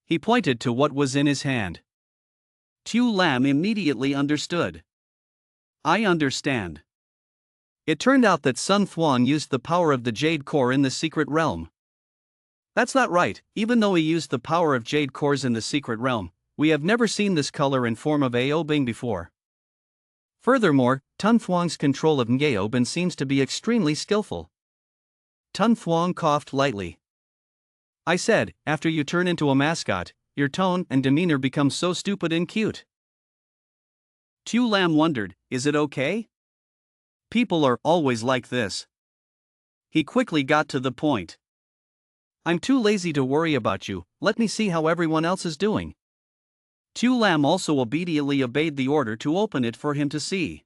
He pointed to what was in his hand. Tu Lam immediately understood. I understand. It turned out that Sun Thuong used the power of the Jade Core in the secret realm. That's not right. Even though he used the power of Jade Cores in the secret realm, we have never seen this color and form of Ao Bing before. Furthermore, Tun Thuong's control of Gaobin seems to be extremely skillful. Tun Thuong coughed lightly. I said, after you turn into a mascot, your tone and demeanor become so stupid and cute. Tu Lam wondered, is it okay? People are always like this. He quickly got to the point. I'm too lazy to worry about you, let me see how everyone else is doing. Tu Lam also obediently obeyed the order to open it for him to see.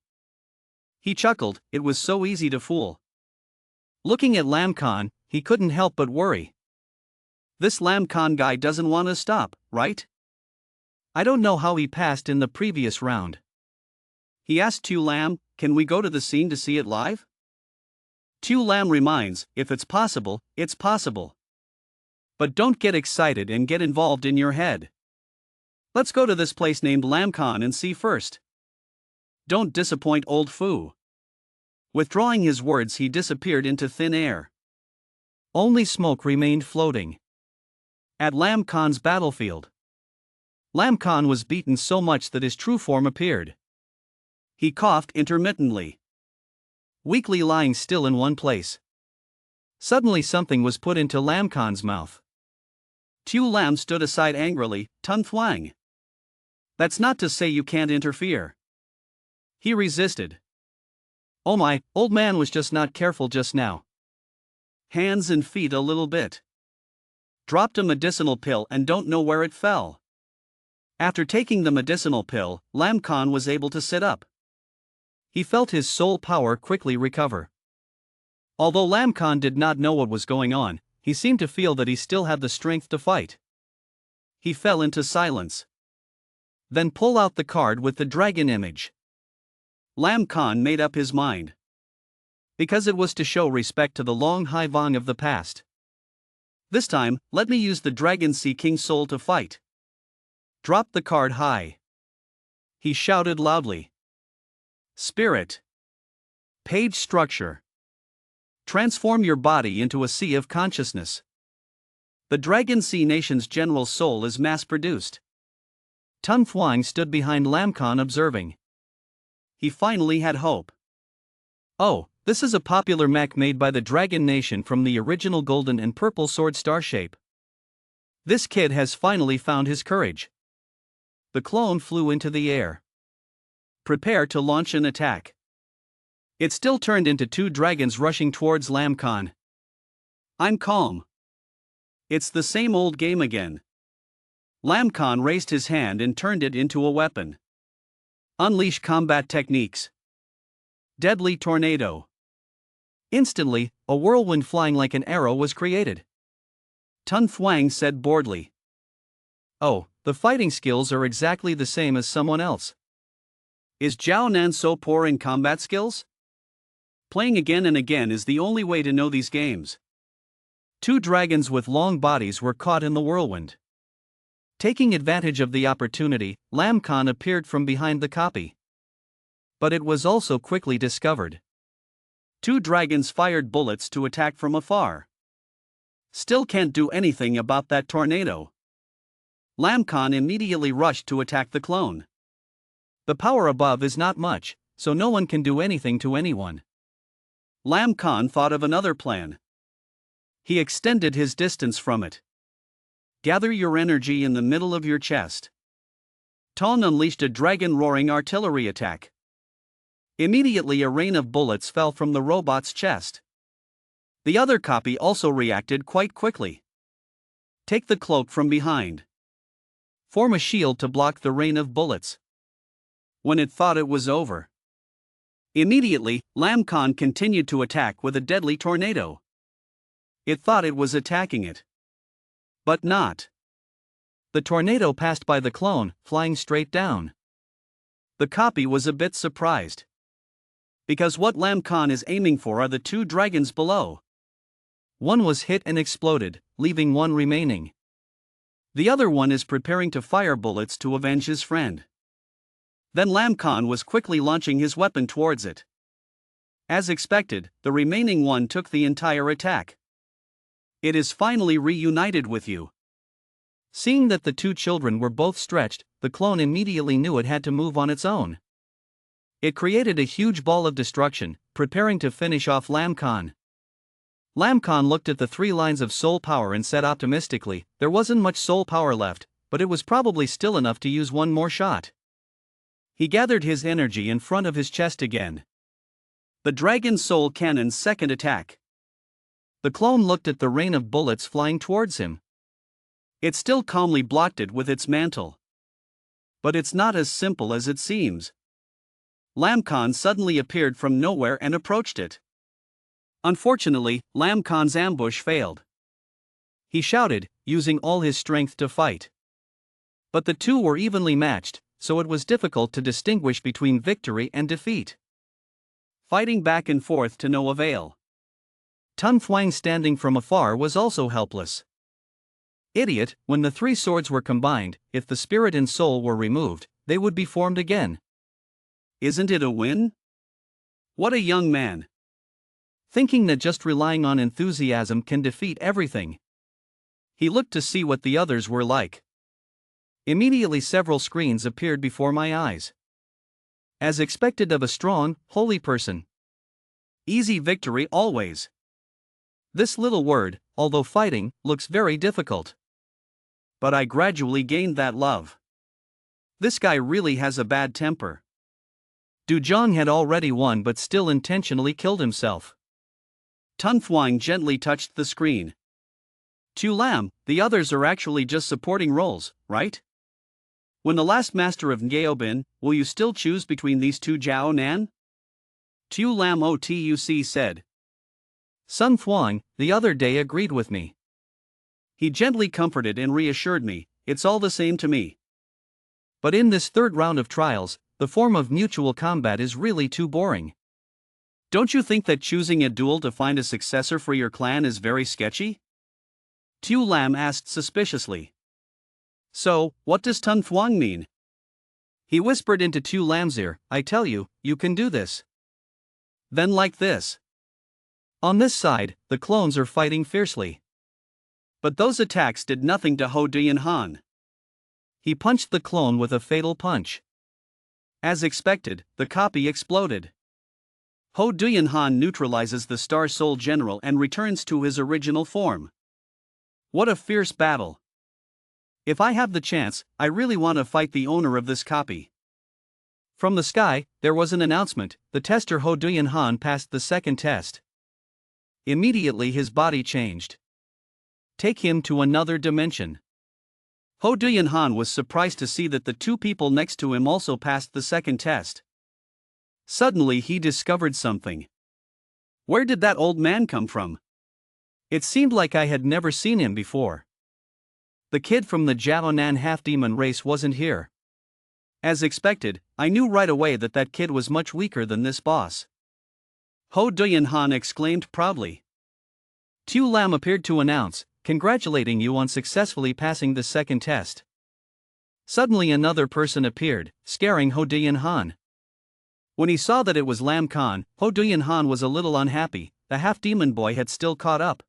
He chuckled, it was so easy to fool. Looking at Lam Khan, he couldn't help but worry. This Lam Khan guy doesn't want to stop, right? I don't know how he passed in the previous round. He asked Tu Lam, can we go to the scene to see it live? Tu Lam reminds, if it's possible, it's possible. But don't get excited and get involved in your head. Let's go to this place named Lam Khan and see first. Don't disappoint old Fu. Withdrawing his words, he disappeared into thin air. Only smoke remained floating. At Lam Khan's battlefield, Lam Khan was beaten so much that his true form appeared. He coughed intermittently, weakly lying still in one place. Suddenly something was put into Lam Khan's mouth. Tu Lam stood aside angrily, Tun Thuang. That's not to say you can't interfere. He resisted. Oh my, old man was just not careful just now. Hands and feet a little bit. Dropped a medicinal pill and don't know where it fell. After taking the medicinal pill, Lam Khan was able to sit up. He felt his soul power quickly recover. Although Lam Khan did not know what was going on, he seemed to feel that he still had the strength to fight. He fell into silence. Then pull out the card with the dragon image. Lam Khan made up his mind. Because it was to show respect to the Long Hai Vong of the past. This time, let me use the Dragon Sea King soul to fight. Drop the card high. He shouted loudly. Spirit. Page structure. Transform your body into a sea of consciousness. The Dragon Sea Nation's general soul is mass-produced. Tun Thuang stood behind Lam Khan observing. He finally had hope. Oh, this is a popular mech made by the Dragon Nation from the original golden and purple sword star shape. This kid has finally found his courage. The clone flew into the air. Prepare to launch an attack. It still turned into two dragons rushing towards Lam Khan. I'm calm. It's the same old game again. Lam Khan raised his hand and turned it into a weapon. Unleash combat techniques. Deadly tornado. Instantly, a whirlwind flying like an arrow was created. Tun Thuang said boredly. Oh, the fighting skills are exactly the same as someone else. Is Zhao Nan so poor in combat skills? Playing again and again is the only way to know these games. Two dragons with long bodies were caught in the whirlwind. Taking advantage of the opportunity, Lam Khan appeared from behind the copy. But it was also quickly discovered. Two dragons fired bullets to attack from afar. Still can't do anything about that tornado. Lam Khan immediately rushed to attack the clone. The power above is not much, so no one can do anything to anyone. Lam Khan thought of another plan. He extended his distance from it. Gather your energy in the middle of your chest. Ton unleashed a dragon-roaring artillery attack. Immediately a rain of bullets fell from the robot's chest. The other copy also reacted quite quickly. Take the cloak from behind. Form a shield to block the rain of bullets. When it thought it was over, immediately, Lam Khan continued to attack with a deadly tornado. It thought it was attacking it. But not. The tornado passed by the clone, flying straight down. The copy was a bit surprised. Because what Lam Khan is aiming for are the two dragons below. One was hit and exploded, leaving one remaining. The other one is preparing to fire bullets to avenge his friend. Then Lam Khan was quickly launching his weapon towards it. As expected, the remaining one took the entire attack. It is finally reunited with you. Seeing that the two children were both stretched, the clone immediately knew it had to move on its own. It created a huge ball of destruction, preparing to finish off Lam Khan. Lam Khan looked at the 3 lines of soul power and said optimistically, there wasn't much soul power left, but it was probably still enough to use one more shot. He gathered his energy in front of his chest again. The Dragon Soul Cannon's second attack. The clone looked at the rain of bullets flying towards him. It still calmly blocked it with its mantle. But it's not as simple as it seems. Lam Khan suddenly appeared from nowhere and approached it. Unfortunately, Lam Khan's ambush failed. He shouted, using all his strength to fight. But the two were evenly matched, so it was difficult to distinguish between victory and defeat. Fighting back and forth to no avail. Tun Thuang standing from afar was also helpless. Idiot, when the 3 swords were combined, if the spirit and soul were removed, they would be formed again. Isn't it a win? What a young man. Thinking that just relying on enthusiasm can defeat everything. He looked to see what the others were like. Immediately several screens appeared before my eyes. As expected of a strong, holy person. Easy victory always. This little word, although fighting, looks very difficult. But I gradually gained that love. This guy really has a bad temper. Du Zhang had already won but still intentionally killed himself. Tun Thuang gently touched the screen. Tu Lam, the others are actually just supporting roles, right? When the last master of Ngeobin, will you still choose between these two Jiao Nan? Tu Lam Otuc said. Sun Thuang, the other day agreed with me. He gently comforted and reassured me, it's all the same to me. But in this third round of trials, the form of mutual combat is really too boring. Don't you think that choosing a duel to find a successor for your clan is very sketchy? Tu Lam asked suspiciously. So, what does Tun Thuang mean? He whispered into Tu Lam's ear, I tell you, you can do this. Then like this. On this side, the clones are fighting fiercely. But those attacks did nothing to Ho Duyan Han. He punched the clone with a fatal punch. As expected, the copy exploded. Ho Duyan Han neutralizes the Star Soul General and returns to his original form. What a fierce battle. If I have the chance, I really want to fight the owner of this copy. From the sky, there was an announcement, the tester Ho Duyan Han passed the second test. Immediately his body changed. Take him to another dimension. Ho Duyan Han was surprised to see that the 2 people next to him also passed the second test. Suddenly he discovered something. Where did that old man come from? It seemed like I had never seen him before. The kid from the Jiao Nan half-demon race wasn't here. As expected, I knew right away that that kid was much weaker than this boss. Ho Duyan Han exclaimed proudly. Tu Lam appeared to announce, congratulating you on successfully passing the second test. Suddenly another person appeared, scaring Ho Duyan Han. When he saw that it was Lam Khan, Ho Duyan Han was a little unhappy, the half-demon boy had still caught up.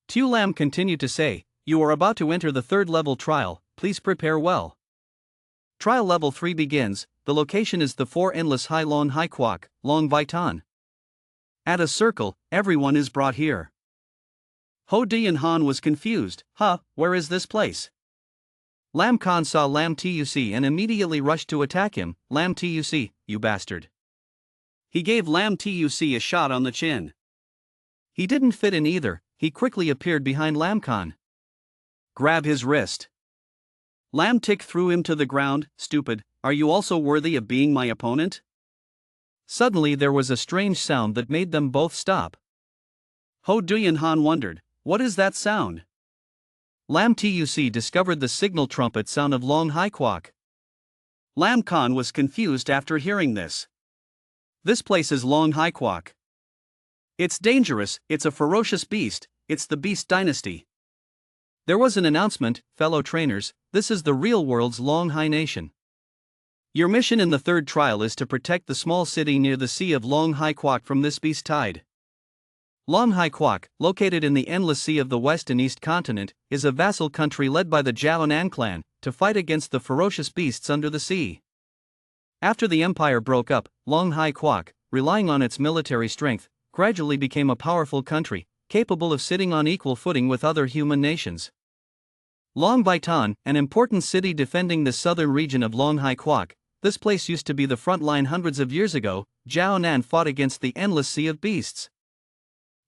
Tu Lam continued to say, you are about to enter the 3rd level trial, please prepare well. Trial level 3 begins, the location is the 4 endless Hai Lon Hai Kwok, Long Vaitan. At a circle, everyone is brought here. Ho Dian Han was confused. Where is this place? Lam Khan saw Lam Tuc and immediately rushed to attack him. Lam Tuc, you bastard. He gave Lam Tuc a shot on the chin. He didn't fit in either. He quickly appeared behind Lam Khan. Grab his wrist. Lam Tik threw him to the ground. Stupid, are you also worthy of being my opponent? Suddenly there was a strange sound that made them both stop. Ho Dian Han wondered, what is that sound? Lam Tuc discovered the signal trumpet sound of Long Hai Kwok. Lam Khan was confused after hearing this. This place is Long Hai Kwok. It's dangerous, it's a ferocious beast, it's the Beast Dynasty. There was an announcement, fellow trainers, this is the real world's Long Hai Nation. Your mission in the third trial is to protect the small city near the sea of Long Hai Kwok from this beast tide. Long Hai Kwok, located in the endless sea of the west and east continent, is a vassal country led by the Jiao Nan clan, to fight against the ferocious beasts under the sea. After the empire broke up, Long Hai Kwok, relying on its military strength, gradually became a powerful country, capable of sitting on equal footing with other human nations. Long Baitan, an important city defending the southern region of Long Hai Kwok, this place used to be the front line hundreds of years ago. Jiao Nan fought against the endless sea of beasts.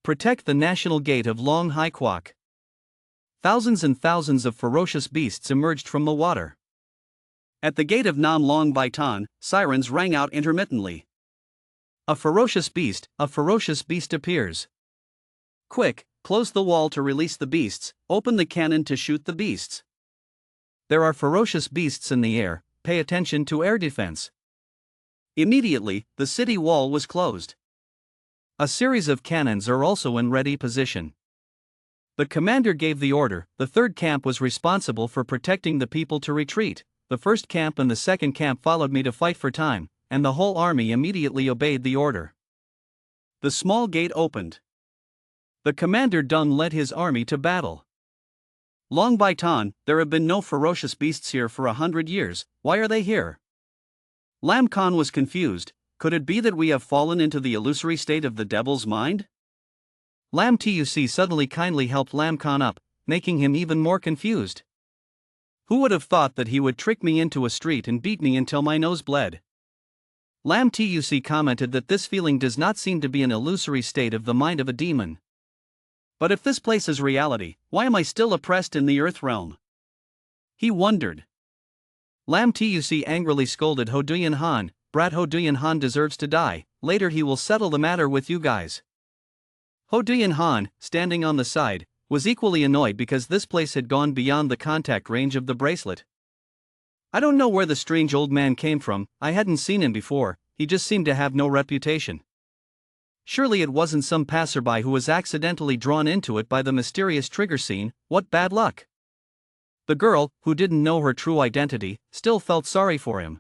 Protect the national gate of Long Hai Kwok. Thousands and thousands of ferocious beasts emerged from the water. At the gate of Nam Long Baitan, sirens rang out intermittently. A ferocious beast appears. Quick, close the wall to release the beasts, open the cannon to shoot the beasts. There are ferocious beasts in the air, pay attention to air defense. Immediately, the city wall was closed. A series of cannons are also in ready position. The commander gave the order. The third camp was responsible for protecting the people to retreat. The first camp and the second camp followed me to fight for time, and the whole army immediately obeyed the order. The small gate opened. The commander Deng led his army to battle. Long Baitan, there have been no ferocious beasts here for 100 years, why are they here? Lam Khan was confused. Could it be that we have fallen into the illusory state of the devil's mind? Lam Tuc suddenly kindly helped Lam Khan up, making him even more confused. Who would have thought that he would trick me into a street and beat me until my nose bled? Lam Tuc commented that this feeling does not seem to be an illusory state of the mind of a demon. But if this place is reality, why am I still oppressed in the earth realm? He wondered. Lam Tuc angrily scolded Ho Dian Han. Brat, Ho Dian Han deserves to die, later he will settle the matter with you guys. Ho Dian Han, standing on the side, was equally annoyed because this place had gone beyond the contact range of the bracelet. I don't know where the strange old man came from, I hadn't seen him before, he just seemed to have no reputation. Surely it wasn't some passerby who was accidentally drawn into it by the mysterious trigger scene. What bad luck. The girl, who didn't know her true identity, still felt sorry for him.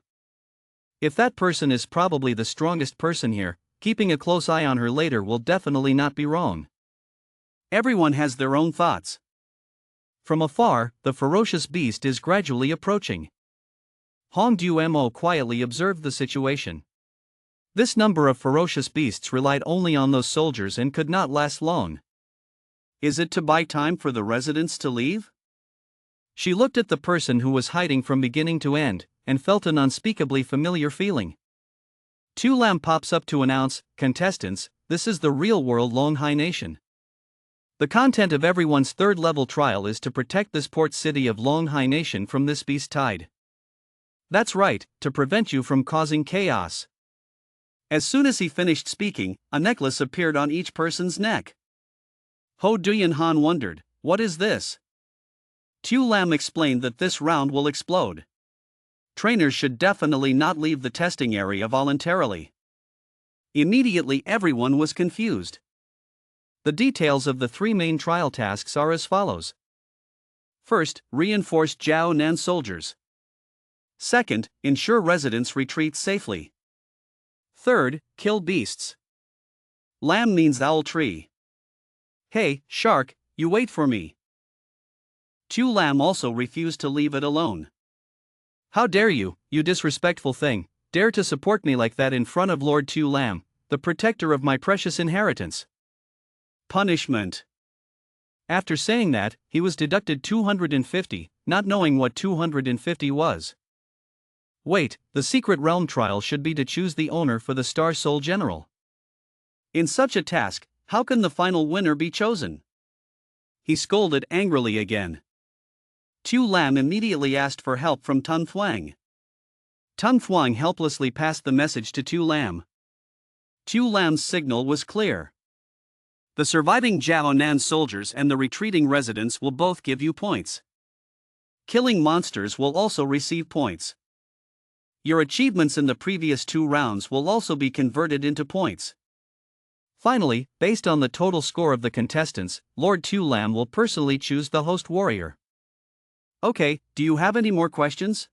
If that person is probably the strongest person here, keeping a close eye on her later will definitely not be wrong. Everyone has their own thoughts. From afar, the ferocious beast is gradually approaching. Hong Duo quietly observed the situation. This number of ferocious beasts relied only on those soldiers and could not last long. Is it to buy time for the residents to leave? She looked at the person who was hiding from beginning to end, and felt an unspeakably familiar feeling. Tu Lam pops up to announce, contestants, this is the real world Long Hai Nation. The content of everyone's third level trial is to protect this port city of Long Hai Nation from this beast tide. That's right, to prevent you from causing chaos. As soon as he finished speaking, a necklace appeared on each person's neck. Ho Dian Han wondered, what is this? Tu Lam explained that this round will explode. Trainers should definitely not leave the testing area voluntarily. Immediately everyone was confused. The details of the three main trial tasks are as follows. First, reinforce Jiao Nan soldiers. Second, ensure residents retreat safely. Third, kill beasts. Lam means owl tree. Hey, shark, you wait for me. Tu Lam also refused to leave it alone. How dare you, you disrespectful thing, dare to support me like that in front of Lord Tu Lam. the protector of my precious inheritance. Punishment. After saying that, he was deducted 250, not knowing what 250 was. Wait, the secret realm trial should be to choose the owner for the Star Soul General. In such a task, how can the final winner be chosen? He scolded angrily again. Tu Lam immediately asked for help from Tun Thuang. Tun Thuang helplessly passed the message to Tu Lam. Tu Lam's signal was clear. The surviving Jiao Nan soldiers and the retreating residents will both give you points. Killing monsters will also receive points. Your achievements in the previous 2 rounds will also be converted into points. Finally, based on the total score of the contestants, Lord Tu Lam will personally choose the host warrior. Okay, do you have any more questions?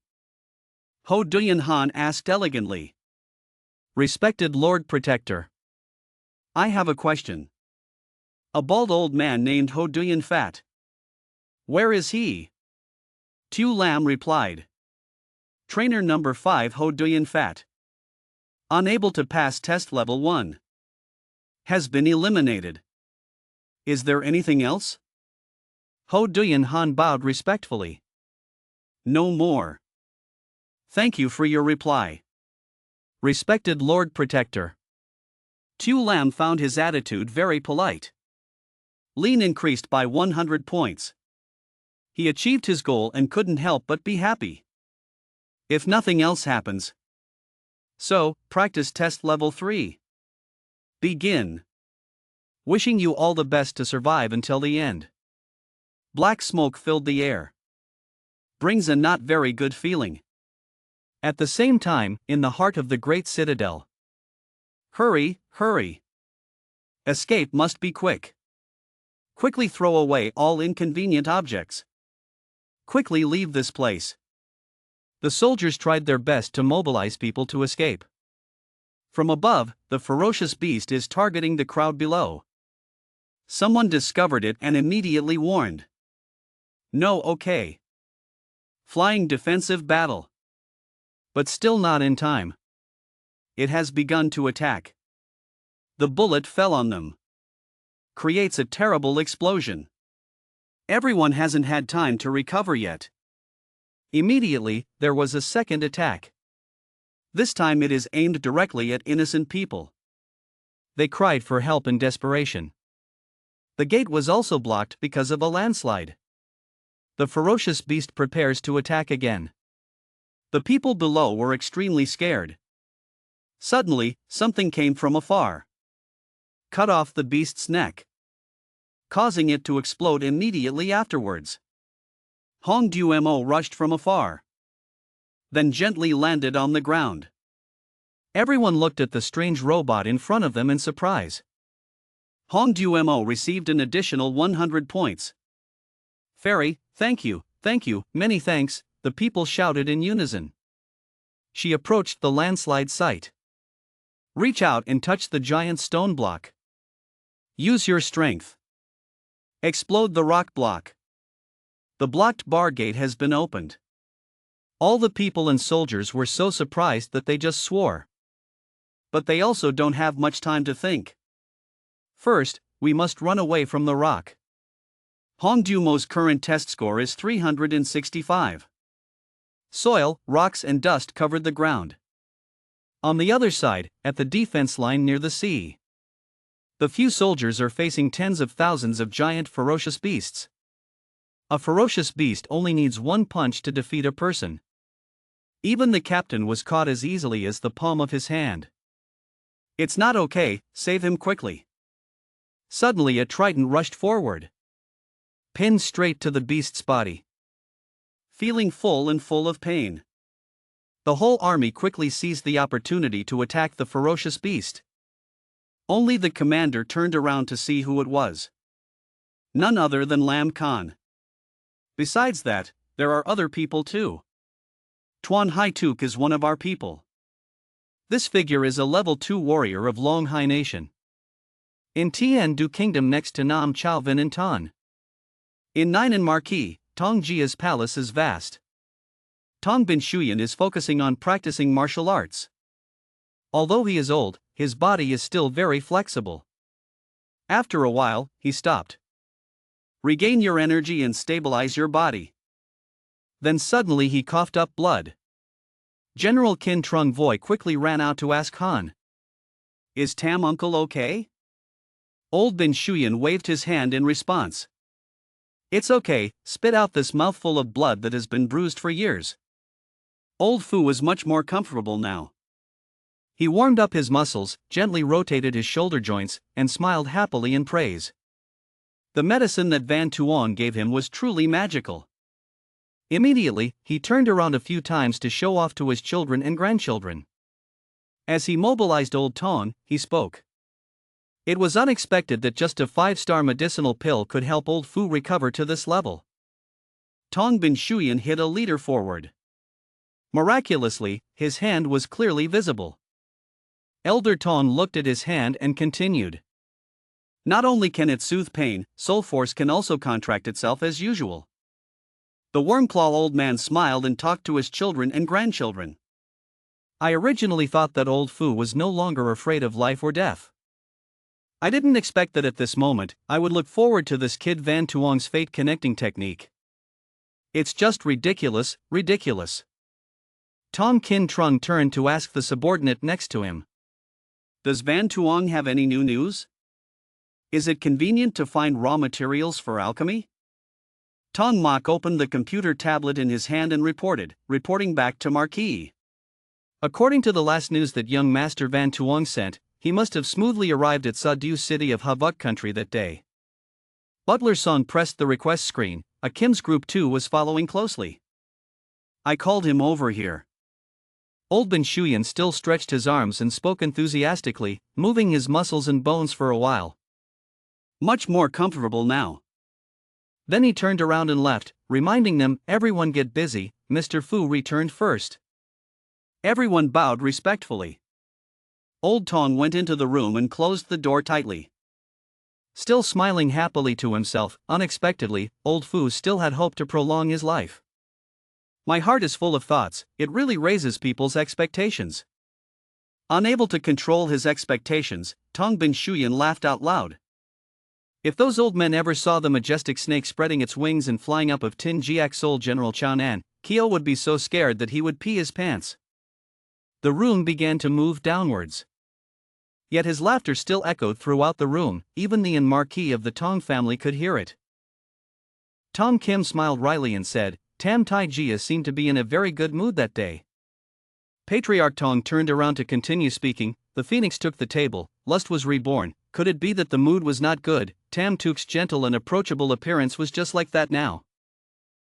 Ho Duyan Han asked elegantly. Respected Lord Protector. I have a question. A bald old man named Ho Duyan Fat. Where is he? Tu Lam replied. Trainer number 5 Ho Duyan Fat. Unable to pass test level 1. Has been eliminated. Is there anything else? Ho Duyan Han bowed respectfully. No more. Thank you for your reply. Respected Lord Protector. Tu Lam found his attitude very polite. Lean increased by 100 points. He achieved his goal and couldn't help but be happy. If nothing else happens. So, practice test level 3. Begin. Wishing you all the best to survive until the end. Black smoke filled the air. Brings a not very good feeling. At the same time, in the heart of the great citadel. Hurry, hurry. Escape must be quick. Quickly throw away all inconvenient objects. Quickly leave this place. The soldiers tried their best to mobilize people to escape. From above, the ferocious beast is targeting the crowd below. Someone discovered it and immediately warned. No, okay. Flying defensive battle. But still not in time. It has begun to attack. The bullet fell on them. Creates a terrible explosion. Everyone hasn't had time to recover yet. Immediately, there was a second attack. This time it is aimed directly at innocent people. They cried for help in desperation. The gate was also blocked because of a landslide. The ferocious beast prepares to attack again. The people below were extremely scared. Suddenly, something came from afar. Cut off the beast's neck, causing it to explode immediately afterwards. Hong Duo rushed from afar, then gently landed on the ground. Everyone looked at the strange robot in front of them in surprise. Hong Duo received an additional 100 points. Fairy, thank you, many thanks, the people shouted in unison. She approached the landslide site. Reach out and touch the giant stone block. Use your strength. Explode the rock block. The blocked bar gate has been opened. All the people and soldiers were so surprised that they just swore. But they also don't have much time to think. First, we must run away from the rock. Hong Duo's current test score is 365. Soil, rocks and dust covered the ground. On the other side, at the defense line near the sea, the few soldiers are facing tens of thousands of giant ferocious beasts. A ferocious beast only needs one punch to defeat a person. Even the captain was caught as easily as the palm of his hand. It's not okay, save him quickly. Suddenly a Triton rushed forward, pinned straight to the beast's body. Feeling full of pain, the whole army quickly seized the opportunity to attack the ferocious beast. Only the commander turned around to see who it was. None other than Lam Khan. Besides that, there are other people too. Tuan Hai Tuk is one of our people. This figure is a level 2 warrior of Long Hai Nation. In Tian Du Kingdom next to Nam Chao Vin and Tan. In Nainan Marquis, Tong Jia's palace is vast. Tong Bin Shuyan is focusing on practicing martial arts. Although he is old, his body is still very flexible. After a while, he stopped. Regain your energy and stabilize your body. Then suddenly he coughed up blood. General Kin Trung Voi quickly ran out to ask Han. Is Tam uncle okay? Old Bin Shuyan waved his hand in response. It's okay, spit out this mouthful of blood that has been bruised for years. Old Fu was much more comfortable now. He warmed up his muscles, gently rotated his shoulder joints, and smiled happily in praise. The medicine that Van Tuong gave him was truly magical. Immediately, he turned around a few times to show off to his children and grandchildren. As he mobilized Old Tong, he spoke. It was unexpected that just a 5-star medicinal pill could help Old Fu recover to this level. Tong Bin Shuyan hit a leader forward. Miraculously, his hand was clearly visible. Elder Tong looked at his hand and continued. Not only can it soothe pain, soul force can also contract itself as usual. The Wormclaw old man smiled and talked to his children and grandchildren. I originally thought that Old Fu was no longer afraid of life or death. I didn't expect that at this moment, I would look forward to this kid Van Tuong's fate connecting technique. It's just ridiculous, ridiculous. Tong Kin Trung turned to ask the subordinate next to him. Does Van Tuong have any new news? Is it convenient to find raw materials for alchemy? Tong Mok opened the computer tablet in his hand and reporting back to Marquis. According to the last news that young Master Van Tuong sent, he must have smoothly arrived at Sadu city of Havuk country that day. Butler Song pressed the request screen. A Kim's Group 2 was following closely. I called him over here. Old Bin Shuyan still stretched his arms and spoke enthusiastically, moving his muscles and bones for a while. Much more comfortable now. Then he turned around and left, reminding them, everyone get busy, Mr. Fu returned first. Everyone bowed respectfully. Old Tong went into the room and closed the door tightly. Still smiling happily to himself, unexpectedly, Old Fu still had hope to prolong his life. My heart is full of thoughts, it really raises people's expectations. Unable to control his expectations, Tong Bin Shuyan laughed out loud. If those old men ever saw the majestic snake spreading its wings and flying up of Tin Jiak Sol General Chanan, Kyo would be so scared that he would pee his pants. The room began to move downwards. Yet his laughter still echoed throughout the room, even the Marquis of the Tong family could hear it. Tong Kim smiled wryly and said, Tam Tai Jia seemed to be in a very good mood that day. Patriarch Tong turned around to continue speaking. The phoenix took the table, lust was reborn. Could it be that the mood was not good? Tam Tuk's gentle and approachable appearance was just like that now.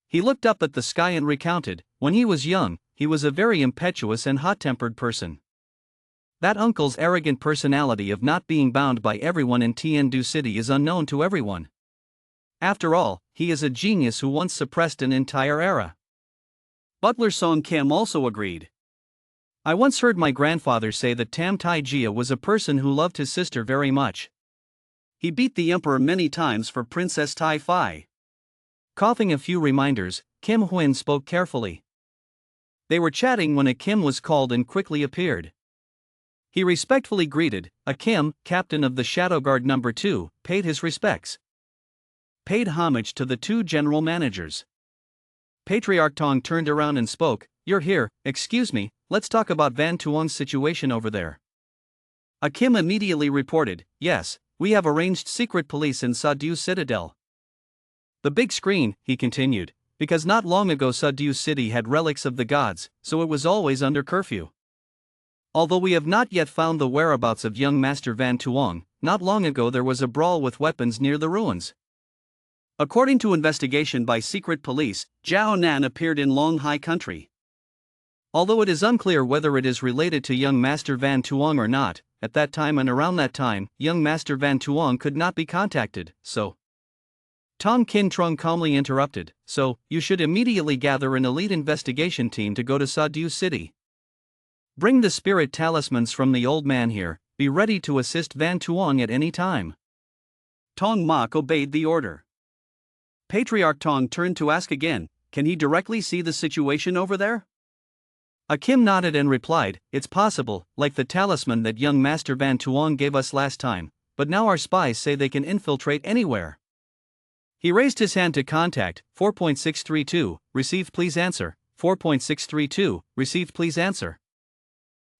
He looked up at the sky and recounted, when he was young, he was a very impetuous and hot-tempered person. That uncle's arrogant personality of not being bound by everyone in Tiandu City is unknown to everyone. After all, he is a genius who once suppressed an entire era. Butler Song Kim also agreed. I once heard my grandfather say that Tam Tai Jia was a person who loved his sister very much. He beat the emperor many times for Princess Tai Fai. Coughing a few reminders, Kim Huin spoke carefully. They were chatting when a Kim was called and quickly appeared. He respectfully greeted, a Kim, captain of the Shadow Guard No. 2, paid his respects. Paid homage to the two general managers. Patriarch Tong turned around and spoke, you're here, excuse me, let's talk about Van Tuong's situation over there. A Kim immediately reported, yes, we have arranged secret police in Sadu Citadel. The big screen, he continued, because not long ago Sadu City had relics of the gods, so it was always under curfew. Although we have not yet found the whereabouts of young Master Van Tuong, not long ago there was a brawl with weapons near the ruins. According to investigation by secret police, Zhao Nan appeared in Long Hai country. Although it is unclear whether it is related to young Master Van Tuong or not, at that time and around that time, young Master Van Tuong could not be contacted, so. Tong Kin Trung calmly interrupted, so, you should immediately gather an elite investigation team to go to Sadu City. Bring the spirit talismans from the old man here, be ready to assist Van Tuong at any time. Tong Mok obeyed the order. Patriarch Tong turned to ask again, can he directly see the situation over there? Kim nodded and replied, "It's possible, like the talisman that young Master Van Tuong gave us last time, but now our spies say they can infiltrate anywhere." He raised his hand to contact, 4.632, received please answer, 4.632, received please answer.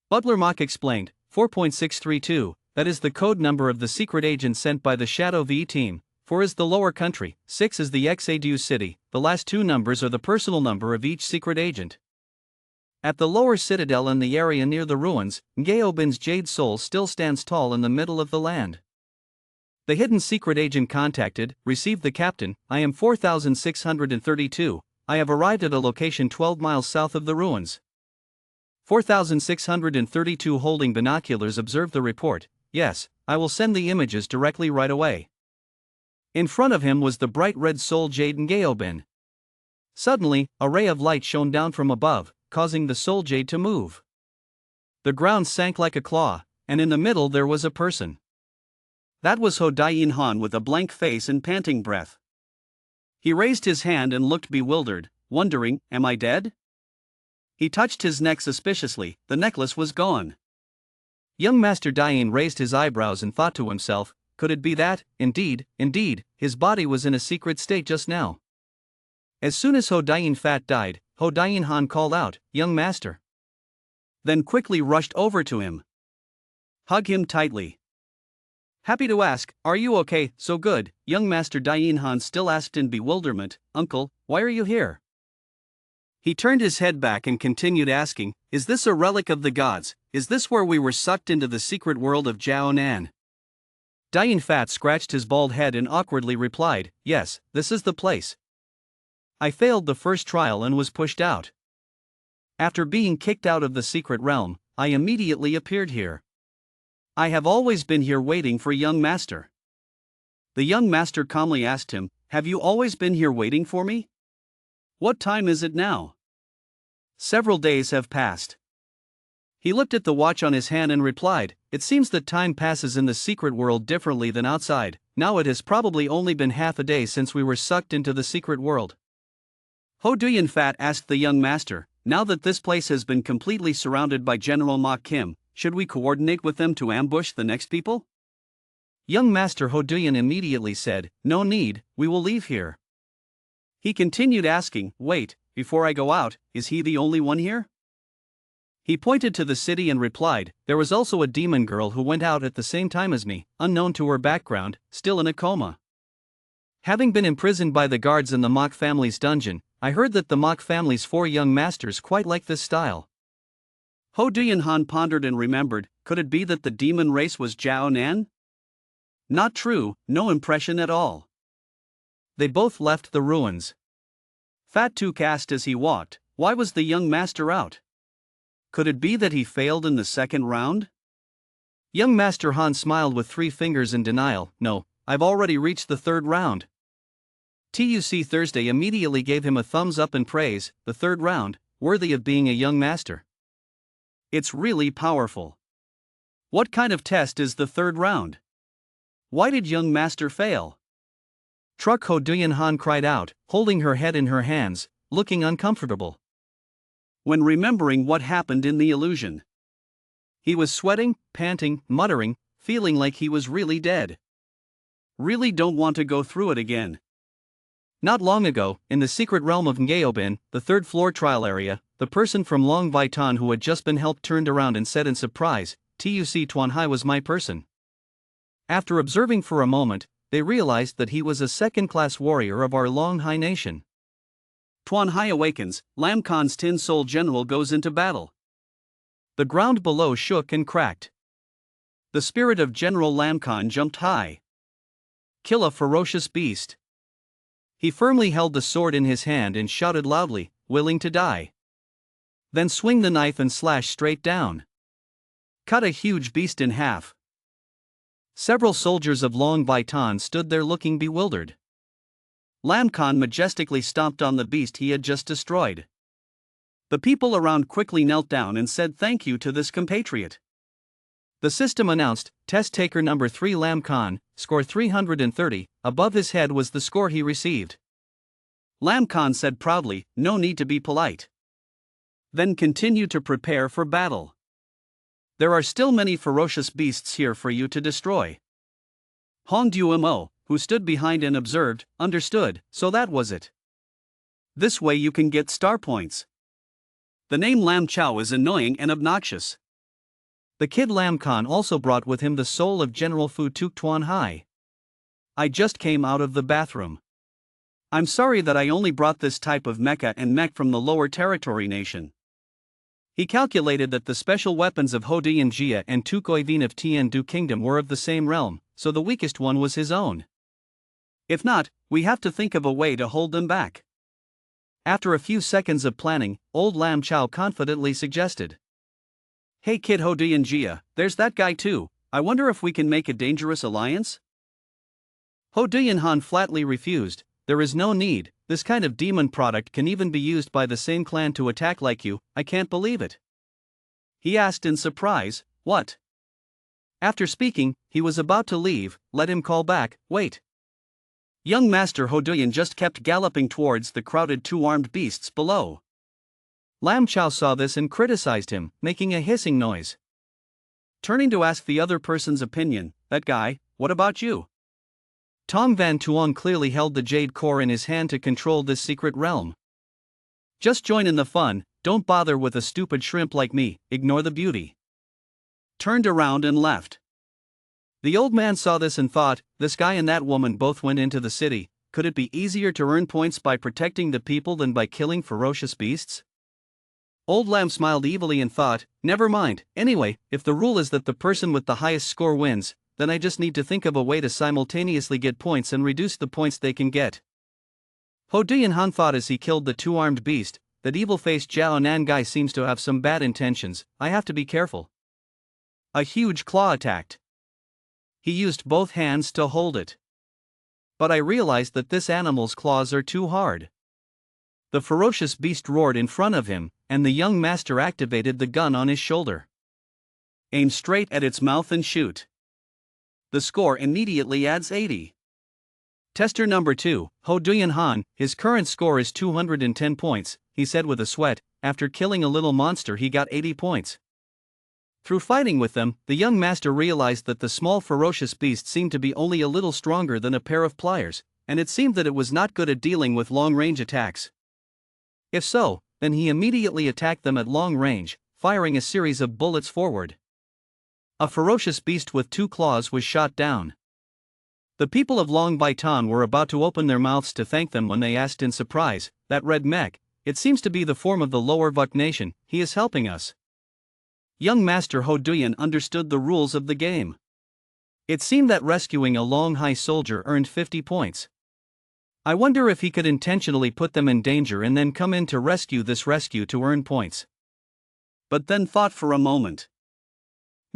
Butler Mock explained, 4.632, that is the code number of the secret agent sent by the Shadow V team, 4 is the lower country, 6 is the Xadu city, the last two numbers are the personal number of each secret agent. At the lower citadel in the area near the ruins, Ngaobin's Jade Soul still stands tall in the middle of the land. The hidden secret agent contacted, received the captain, I am 4632, I have arrived at a location 12 miles south of the ruins. 4632 holding binoculars observed the report, yes, I will send the images directly right away. In front of him was the bright red soul Jade Ngaobin. Suddenly, a ray of light shone down from above, causing the soul jade to move. The ground sank like a claw, and in the middle there was a person. That was Ho Dayin Han with a blank face and panting breath. He raised his hand and looked bewildered, wondering, am I dead? He touched his neck suspiciously, the necklace was gone. Young Master Dayin raised his eyebrows and thought to himself, could it be that, indeed, his body was in a secret state just now? As soon as Ho Dayin Fat died, Ho Dayin Han called out, young master. Then quickly rushed over to him. Hug him tightly. Happy to ask, are you okay? So good, young Master Dayin Han still asked in bewilderment, uncle, why are you here? He turned his head back and continued asking, is this a relic of the gods? Is this where we were sucked into the secret world of Jiao Nan? Dayin Fat scratched his bald head and awkwardly replied, yes, this is the place. I failed the first trial and was pushed out. After being kicked out of the secret realm, I immediately appeared here. I have always been here waiting for young master. The young master calmly asked him, have you always been here waiting for me? What time is it now? Several days have passed. He looked at the watch on his hand and replied, it seems that time passes in the secret world differently than outside, now it has probably only been half a day since we were sucked into the secret world. Ho Dayin Fat asked the young master, now that this place has been completely surrounded by General Ma Kim, should we coordinate with them to ambush the next people? Young Master Ho Dayin immediately said, no need, we will leave here. He continued asking, wait, before I go out, is he the only one here? He pointed to the city and replied, there was also a demon girl who went out at the same time as me, unknown to her background, still in a coma. Having been imprisoned by the guards in the Mach family's dungeon, I heard that the Mach family's 4 young masters quite like this style. Ho Dayin Han pondered and remembered, could it be that the demon race was Jiao Nan? Not true, no impression at all. They both left the ruins. Fat Tuk asked as he walked, why was the young master out? Could it be that he failed in the second round? Young Master Han smiled with 3 fingers in denial, no, I've already reached the 3rd round. TUC Thursday immediately gave him a thumbs up and praise, the 3rd round, worthy of being a young master. It's really powerful. What kind of test is the 3rd round? Why did young master fail? Truck Ho Dayin Han cried out, holding her head in her hands, looking uncomfortable. When remembering what happened in the illusion, he was sweating, panting, muttering, feeling like he was really dead. Really don't want to go through it again. Not long ago, in the secret realm of Ngaobin, the 3rd floor trial area, the person from Long Vaitan who had just been helped turned around and said in surprise, TUC Tuan Hai was my person. After observing for a moment, they realized that he was a 2nd-class warrior of our Long Hai nation. Tuan Hai awakens, Lam Khan's Tin Soul General goes into battle. The ground below shook and cracked. The spirit of General Lam Khan jumped high. Kill a ferocious beast. He firmly held the sword in his hand and shouted loudly, willing to die. Then swing the knife and slash straight down. Cut a huge beast in half. Several soldiers of Long Vaitan stood there looking bewildered. Lam Khan majestically stomped on the beast he had just destroyed. The people around quickly knelt down and said thank you to this compatriot. The system announced, test taker number 3 Lam Khan, score 330, above his head was the score he received. Lam Khan said proudly, no need to be polite. Then continue to prepare for battle. There are still many ferocious beasts here for you to destroy. Hong Duo, who stood behind and observed, understood, so that was it. This way you can get star points. The name Lam Chao is annoying and obnoxious. The kid Lam Khan also brought with him the soul of General Fu Tuk Tuan Hai. I just came out of the bathroom. I'm sorry that I only brought this type of mecha and mech from the lower territory nation. He calculated that the special weapons of Hodian Jia and Tukoivin of Tian Du Kingdom were of the same realm, so the weakest one was his own. If not, we have to think of a way to hold them back. After a few seconds of planning, old Lam Chao confidently suggested. Hey kid Hodian Jia, there's that guy too, I wonder if we can make a dangerous alliance? Hodian Han flatly refused. There is no need, this kind of demon product can even be used by the same clan to attack like you, I can't believe it. He asked in surprise, what? After speaking, he was about to leave, let him call back, wait. Young Master Hodian just kept galloping towards the crowded two-armed beasts below. Lam Chao saw this and criticized him, making a hissing noise. Turning to ask the other person's opinion, that guy, what about you? Tong Van Tuong clearly held the jade core in his hand to control this secret realm. Just join in the fun, don't bother with a stupid shrimp like me, ignore the beauty. Turned around and left. The old man saw this and thought, this guy and that woman both went into the city, could it be easier to earn points by protecting the people than by killing ferocious beasts? Old Lam smiled evilly and thought, never mind, anyway, if the rule is that the person with the highest score wins, then I just need to think of a way to simultaneously get points and reduce the points they can get. Hodian Han thought as he killed the two-armed beast, that evil-faced Jiao Nan guy seems to have some bad intentions, I have to be careful. A huge claw attacked. He used both hands to hold it. But I realized that this animal's claws are too hard. The ferocious beast roared in front of him, and the young master activated the gun on his shoulder. Aim straight at its mouth and shoot. The score immediately adds 80. Tester number 2, Hodian Han, his current score is 210 points, he said with a sweat. After killing a little monster he got 80 points. Through fighting with them, the young master realized that the small ferocious beast seemed to be only a little stronger than a pair of pliers, and it seemed that it was not good at dealing with long-range attacks. If so, then he immediately attacked them at long range, firing a series of bullets forward. A ferocious beast with 2 claws was shot down. The people of Long Baitan were about to open their mouths to thank them when they asked in surprise, that red mech, it seems to be the form of the lower Vuk nation, he is helping us. Young Master Hodian understood the rules of the game. It seemed that rescuing a Long Hai soldier earned 50 points. I wonder if he could intentionally put them in danger and then come in to rescue this rescue to earn points. But then thought for a moment.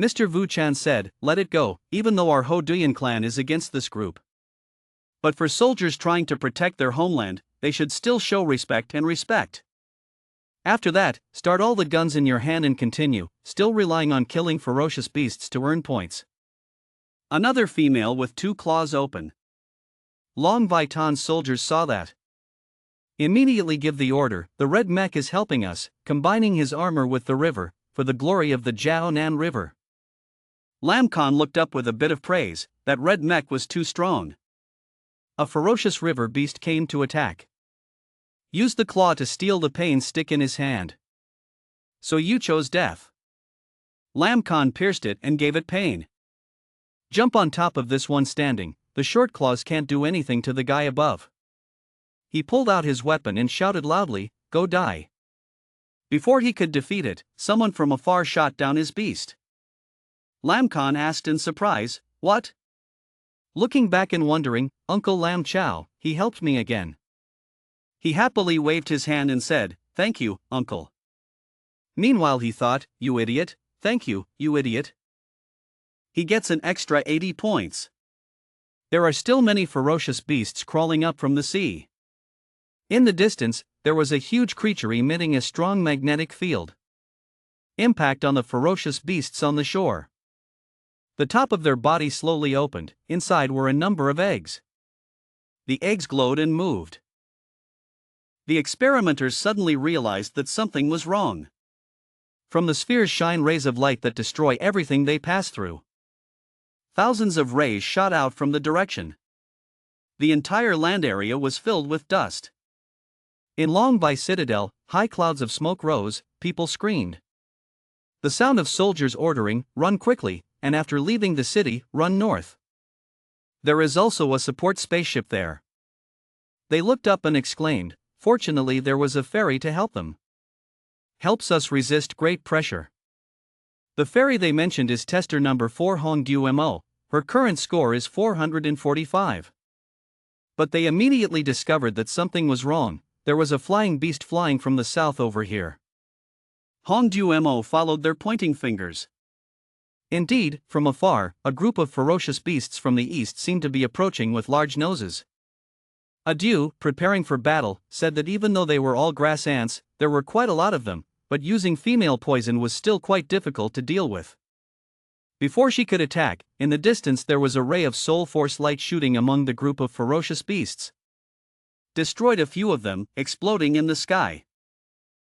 Mr. Vu Chan said, let it go, even though our Hodian clan is against this group. But for soldiers trying to protect their homeland, they should still show respect and respect. After that, start all the guns in your hand and continue, still relying on killing ferocious beasts to earn points. Another female with 2 claws open. Long Baitan soldiers saw that. Immediately give the order, the red mech is helping us, combining his armor with the river, for the glory of the Jiao Nan River. Lam Khan looked up with a bit of praise, that red mech was too strong. A ferocious river beast came to attack. Use the claw to steal the pain stick in his hand. So you chose death. Lam Khan pierced it and gave it pain. Jump on top of this one standing, the short claws can't do anything to the guy above. He pulled out his weapon and shouted loudly, go die. Before he could defeat it, someone from afar shot down his beast. Lam Khan asked in surprise, what? Looking back and wondering, Uncle Lam Chao, he helped me again. He happily waved his hand and said, thank you, uncle. Meanwhile he thought, you idiot, thank you, you idiot. He gets an extra 80 points. There are still many ferocious beasts crawling up from the sea. In the distance, there was a huge creature emitting a strong magnetic field. Impact on the ferocious beasts on the shore. The top of their body slowly opened, inside were a number of eggs. The eggs glowed and moved. The experimenters suddenly realized that something was wrong. From the spheres shine rays of light that destroy everything they pass through. Thousands of rays shot out from the direction. The entire land area was filled with dust. In Longbei Citadel, high clouds of smoke rose, people screamed. The sound of soldiers ordering, "Run quickly," and after leaving the city, "Run north." There is also a support spaceship there. They looked up and exclaimed, fortunately there was a ferry to help them. Helps us resist great pressure. The ferry they mentioned is tester number 4 Hongdu-mo, her current score is 445. But they immediately discovered that something was wrong, there was a flying beast flying from the south over here. Hongdu-mo followed their pointing fingers. Indeed, from afar, a group of ferocious beasts from the east seemed to be approaching with large noses. Adieu, preparing for battle, said that even though they were all grass ants, there were quite a lot of them, but using female poison was still quite difficult to deal with. Before she could attack, in the distance there was a ray of soul force light shooting among the group of ferocious beasts. Destroyed a few of them, exploding in the sky.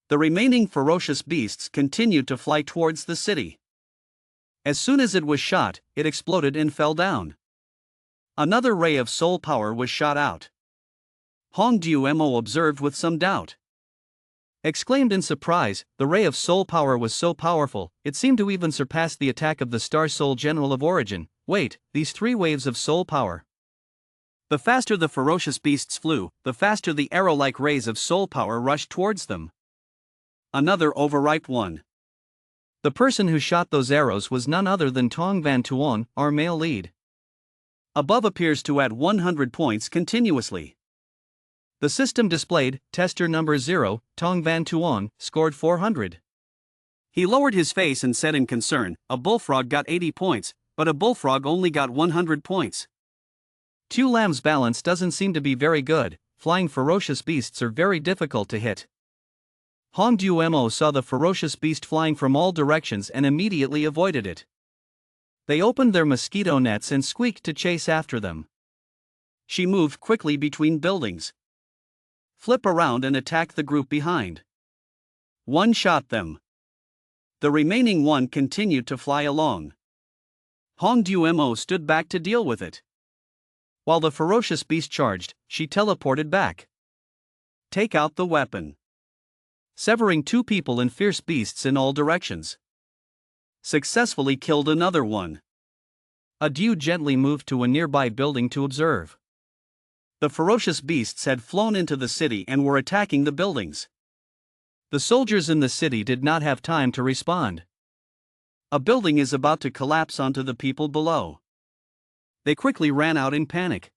The remaining ferocious beasts continued to fly towards the city. As soon as it was shot, it exploded and fell down. Another ray of soul power was shot out. Hongdu-mo observed with some doubt. Exclaimed in surprise, the ray of soul power was so powerful, it seemed to even surpass the attack of the Star Soul General of Origin. Wait, these 3 waves of soul power. The faster the ferocious beasts flew, the faster the arrow-like rays of soul power rushed towards them. Another overripe one. The person who shot those arrows was none other than Tong Van Tuong, our male lead. Above appears to add 100 points continuously. The system displayed, tester number 0, Tong Van Tuong, scored 400. He lowered his face and said in concern, a bullfrog got 80 points, but a bullfrog only got 100 points. Tu Lam's balance doesn't seem to be very good, flying ferocious beasts are very difficult to hit. Hongdu-mo saw the ferocious beast flying from all directions and immediately avoided it. They opened their mosquito nets and squeaked to chase after them. She moved quickly between buildings. Flip around and attack the group behind. One shot them. The remaining one continued to fly along. Hongdu-mo stood back to deal with it. While the ferocious beast charged, she teleported back. Take out the weapon. Severing 2 people and fierce beasts in all directions. Successfully killed another one. Adieu gently moved to a nearby building to observe. The ferocious beasts had flown into the city and were attacking the buildings. The soldiers in the city did not have time to respond. A building is about to collapse onto the people below. They quickly ran out in panic.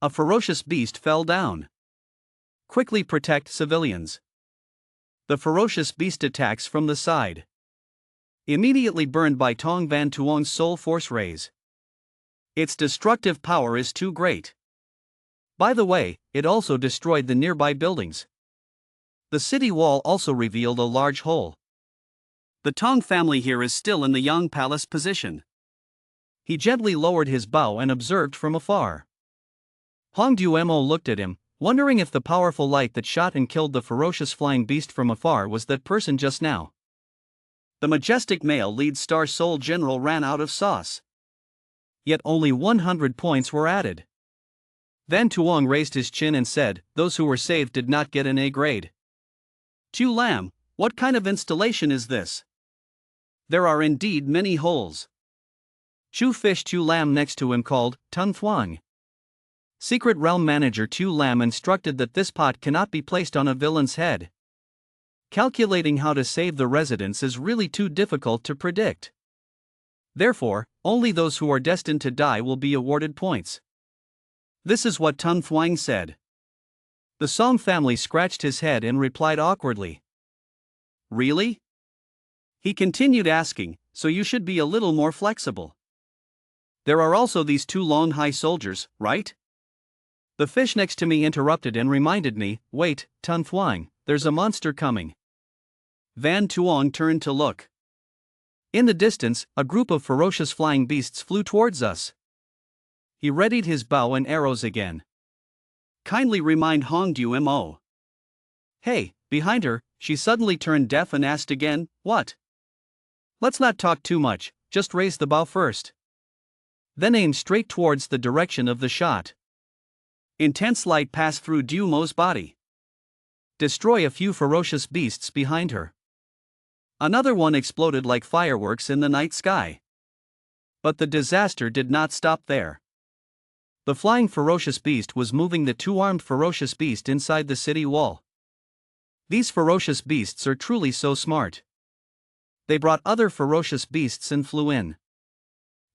A ferocious beast fell down. Quickly protect civilians. The ferocious beast attacks from the side. Immediately burned by Tong Van Tuong's soul force rays. Its destructive power is too great. By the way, it also destroyed the nearby buildings. The city wall also revealed a large hole. The Tong family here is still in the Yang Palace position. He gently lowered his bow and observed from afar. Hongdu-mo looked at him, wondering if the powerful light that shot and killed the ferocious flying beast from afar was that person just now. The majestic male lead Star Soul General ran out of sauce. Yet only 100 points were added. Van Tuong raised his chin and said, those who were saved did not get an A grade. Tu Lam, what kind of installation is this? There are indeed many holes. Chu Fish Tu Lam next to him called, Tun Thuong. Secret Realm Manager Tu Lam instructed that this pot cannot be placed on a villain's head. Calculating how to save the residents is really too difficult to predict. Therefore, only those who are destined to die will be awarded points. This is what Tun Thuong said. The Song family scratched his head and replied awkwardly. Really? He continued asking, so you should be a little more flexible. There are also these 2 long high soldiers, right? The fish next to me interrupted and reminded me, wait, Tun Thuong, there's a monster coming. Van Tuong turned to look. In the distance, a group of ferocious flying beasts flew towards us. He readied his bow and arrows again. Kindly remind Hongdu-mo. Hey, behind her, she suddenly turned deaf and asked again, "What?" Let's not talk too much, just raise the bow first. Then aim straight towards the direction of the shot. Intense light passed through Dumo's body. Destroy a few ferocious beasts behind her. Another one exploded like fireworks in the night sky. But the disaster did not stop there. The flying ferocious beast was moving the two-armed ferocious beast inside the city wall. These ferocious beasts are truly so smart. They brought other ferocious beasts and flew in.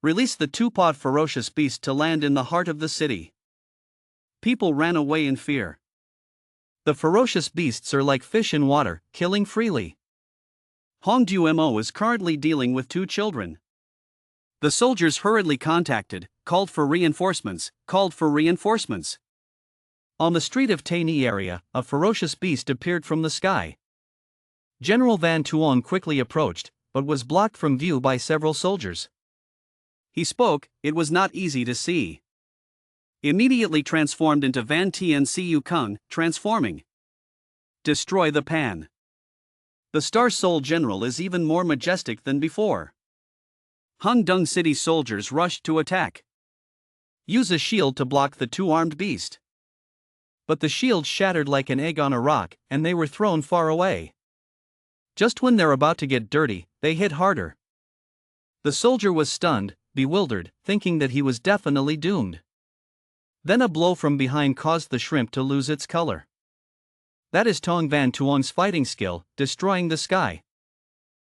Released the two-pawed ferocious beast to land in the heart of the city. People ran away in fear. The ferocious beasts are like fish in water, killing freely. Hongduo is currently dealing with 2 children. The soldiers hurriedly called for reinforcements. On the street of Taini area, a ferocious beast appeared from the sky. General Van Tuong quickly approached, but was blocked from view by several soldiers. He spoke, it was not easy to see. Immediately transformed into Van Tian Siu Kung, transforming. Destroy the pan. The Star Soul General is even more majestic than before. Hungdung City soldiers rushed to attack. Use a shield to block the two-armed beast. But the shield shattered like an egg on a rock, and they were thrown far away. Just when they're about to get dirty, they hit harder. The soldier was stunned, bewildered, thinking that he was definitely doomed. Then a blow from behind caused the shrimp to lose its color. That is Tong Van Tuong's fighting skill, destroying the sky.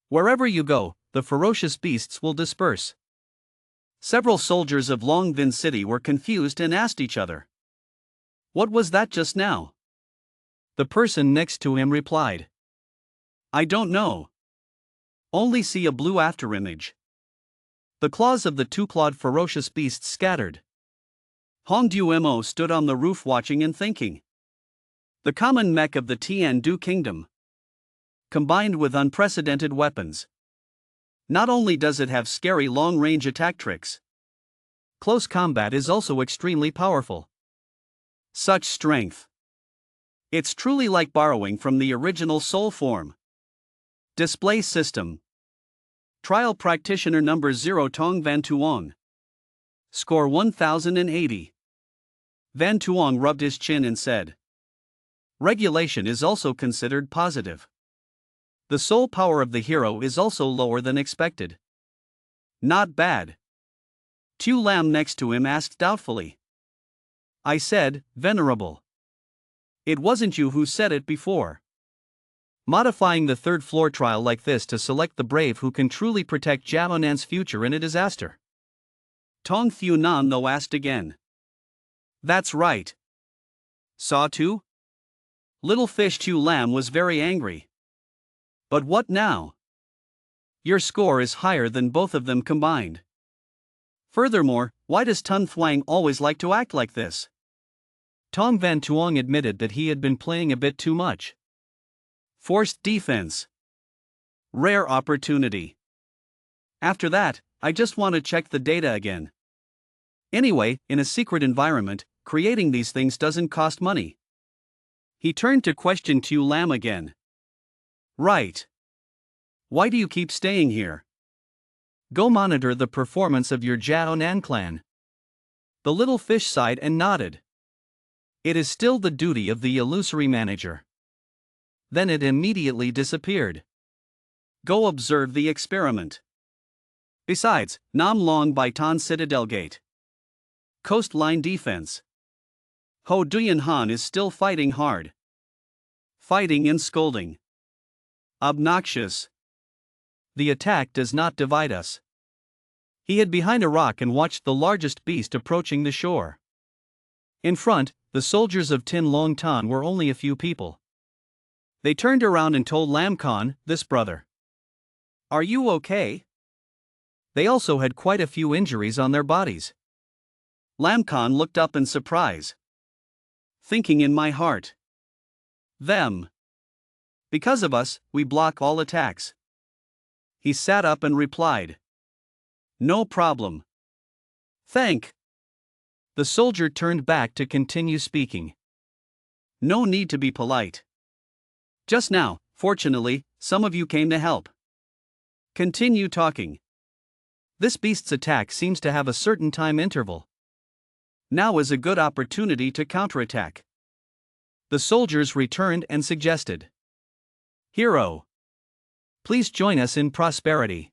Wherever you go, the ferocious beasts will disperse. Several soldiers of Longvin City were confused and asked each other, "What was that just now?" The person next to him replied, "I don't know. Only see a blue afterimage." The claws of the two-clawed ferocious beasts scattered. Hongduo stood on the roof watching and thinking. The common mech of the Tiandu Kingdom. Combined with unprecedented weapons. Not only does it have scary long-range attack tricks, close combat is also extremely powerful. Such strength. It's truly like borrowing from the original soul form. Display system. Trial practitioner number 0 Tong Van Tuong. Score 1080. Van Tuong rubbed his chin and said, "Regulation is also considered positive. The soul power of the hero is also lower than expected." "Not bad." Tu Lam next to him asked doubtfully. "I said, venerable. It wasn't you who said it before." Modifying the third floor trial like this to select the brave who can truly protect Jiaonan's future in a disaster. Tong Fu Nan though asked again. "That's right. Saw too?" Little fish Tu Lam was very angry. "But what now? Your score is higher than both of them combined. Furthermore, why does Tun Thuang always like to act like this?" Tong Van Tuong admitted that he had been playing a bit too much. Forced defense. Rare opportunity. After that, I just want to check the data again. Anyway, in a secret environment, creating these things doesn't cost money. He turned to question Tu Lam again. "Right. Why do you keep staying here?" "Go monitor the performance of your Jiaonan clan." The little fish sighed and nodded. "It is still the duty of the illusory manager." Then it immediately disappeared. "Go observe the experiment. Besides, Nam Long by Tan Citadel Gate. Coastline defense. Ho Duyan Han is still fighting hard. Fighting and scolding. Obnoxious. The attack does not divide us." He hid behind a rock and watched the largest beast approaching the shore. In front, the soldiers of Tin Long Tan were only a few people. They turned around and told Lam Khan, "This brother. Are you okay?" They also had quite a few injuries on their bodies. Lam Khan looked up in surprise. Thinking in my heart. Them. Because of us, we block all attacks. He sat up and replied. No problem. Thank. The soldier turned back to continue speaking. No need to be polite. Just now, fortunately, some of you came to help. Continue talking. This beast's attack seems to have a certain time interval. Now is a good opportunity to counterattack. The soldiers returned and suggested. Hero, Please join us in prosperity.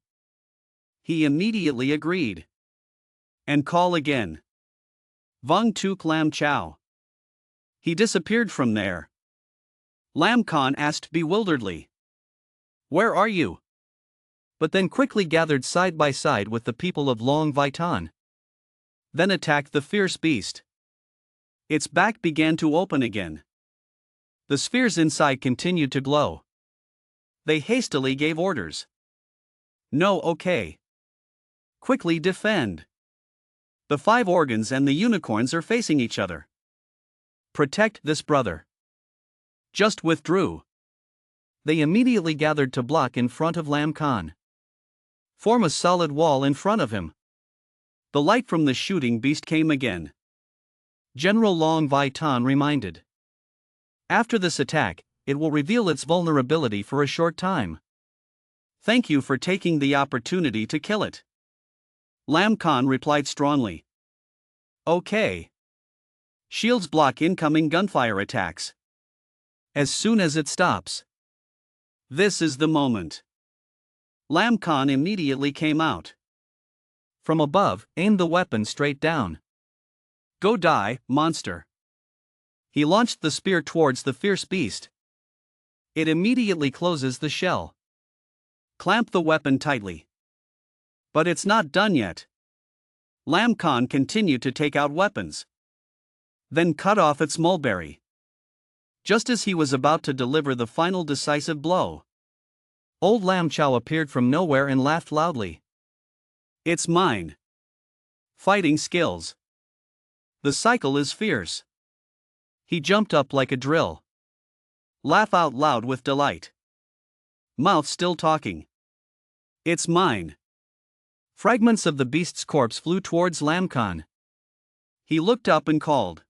he immediately agreed. And call again. Vong Tuk Lam Chow. He disappeared from there. Lam Khan asked bewilderedly. Where are you? But then quickly gathered side by side with the people of Long Vaitan. Then attacked the fierce beast. Its back began to open again. The spheres inside continued to glow. They hastily gave orders. No, okay. Quickly defend. The 5 organs and the unicorns are facing each other. Protect this brother. Just withdrew. They immediately gathered to block in front of Lam Khan. Form a solid wall in front of him. The light from the shooting beast came again. General Long Vaitan reminded. After this attack, it will reveal its vulnerability for a short time. Thank you for taking the opportunity to kill it. Lam Khan replied strongly. Okay. Shields block incoming gunfire attacks. As soon as it stops. This is the moment. Lam Khan immediately came out. From above, aimed the weapon straight down. Go die, monster. He launched the spear towards the fierce beast. It immediately closes the shell. Clamp the weapon tightly. But it's not done yet. Lam Khan continued to take out weapons. Then cut off its mulberry. Just as he was about to deliver the final decisive blow, Old Lam Chow appeared from nowhere and laughed loudly. It's mine. Fighting skills. The cycle is fierce. He jumped up like a drill. Laugh out loud with delight. Mouth still talking. It's mine. Fragments of the beast's corpse flew towards Lam Khan. He looked up and called.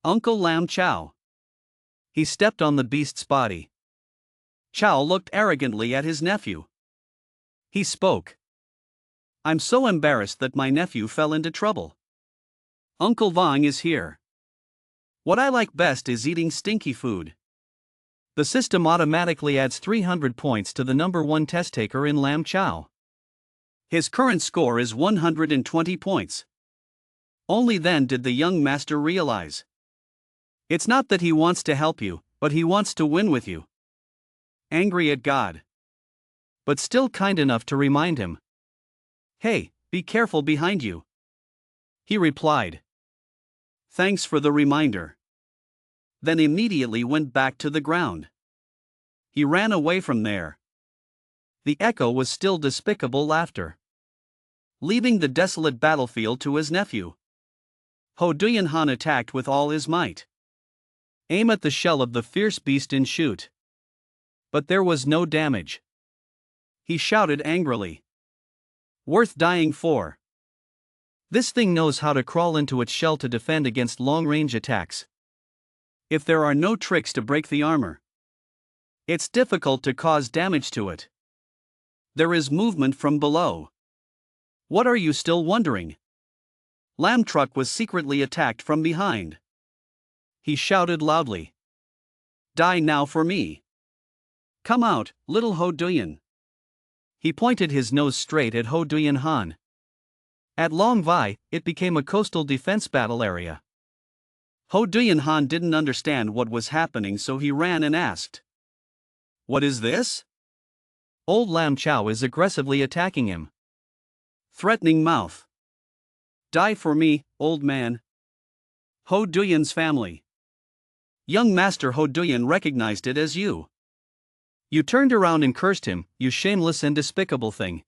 Uncle Lam Chow. He stepped on the beast's body. Chow looked arrogantly at his nephew. He spoke. I'm so embarrassed that my nephew fell into trouble. Uncle Vong is here. What I like best is eating stinky food. The system automatically adds 300 points to the number 1 test taker in Lam Chow. His current score is 120 points. Only then did the young master realize. It's not that he wants to help you, but he wants to win with you. Angry at God. But still kind enough to remind him. Hey, be careful behind you. He replied. Thanks for the reminder. Then immediately went back to the ground. He ran away from there. The echo was still despicable laughter. Leaving the desolate battlefield to his nephew. Ho Duyan Han attacked with all his might. Aim at the shell of the fierce beast and shoot. But there was no damage. He shouted angrily. Worth dying for. This thing knows how to crawl into its shell to defend against long-range attacks. If there are no tricks to break the armor, it's difficult to cause damage to it. There is movement from below. What are you still wondering? Lam Truck was secretly attacked from behind. He shouted loudly. Die now for me. Come out, little Ho Duyan. He pointed his nose straight at Ho Duyan Han. At Long Vai, it became a coastal defense battle area. Ho Duyan Han didn't understand what was happening, so he ran and asked. What is this? Old Lam Chow is aggressively attacking him. Threatening mouth. Die for me, old man. Ho Duyan's family. Young Master Ho Duyan recognized it as you. You turned around and cursed him, you shameless and despicable thing.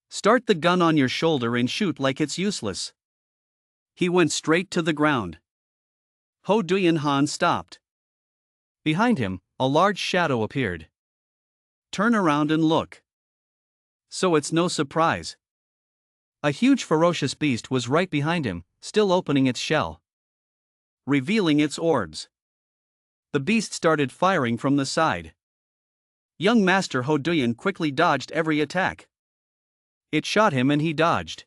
Start the gun on your shoulder and shoot like it's useless. He went straight to the ground. Ho Duyan Han stopped. Behind him, a large shadow appeared. Turn around and look. So it's no surprise. A huge ferocious beast was right behind him, still opening its shell. Revealing its orbs. The beast started firing from the side. Young Master Ho Duyan quickly dodged every attack. It shot him and he dodged.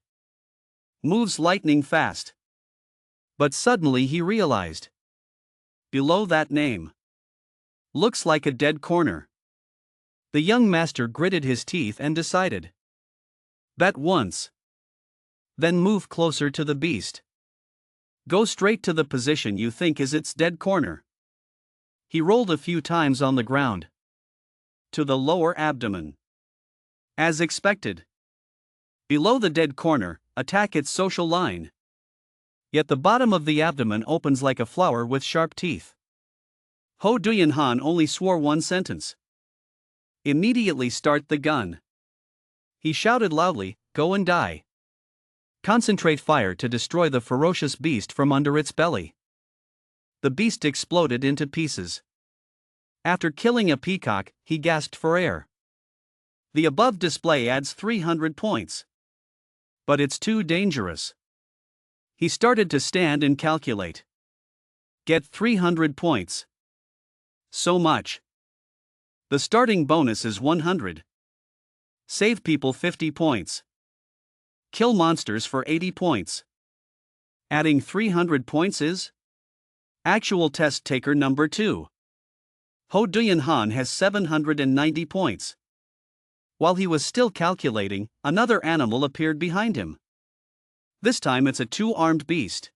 Moves lightning fast. But suddenly he realized. Below that name. Looks like a dead corner. The young master gritted his teeth and decided. Bet once. Then move closer to the beast. Go straight to the position you think is its dead corner. He rolled a few times on the ground. To the lower abdomen. As expected. Below the dead corner, attack its social line. Yet the bottom of the abdomen opens like a flower with sharp teeth. Ho Duyan Han only swore one sentence. Immediately start the gun. He shouted loudly, go and die. Concentrate fire to destroy the ferocious beast from under its belly. The beast exploded into pieces. After killing a peacock, he gasped for air. The above display adds 300 points. But it's too dangerous. He started to stand and calculate. Get 300 points. So much. The starting bonus is 100. Save people 50 points. Kill monsters for 80 points. Adding 300 points is? Actual test taker number 2. Ho Duyan Han has 790 points. While he was still calculating, another animal appeared behind him. This time it's a two-armed beast.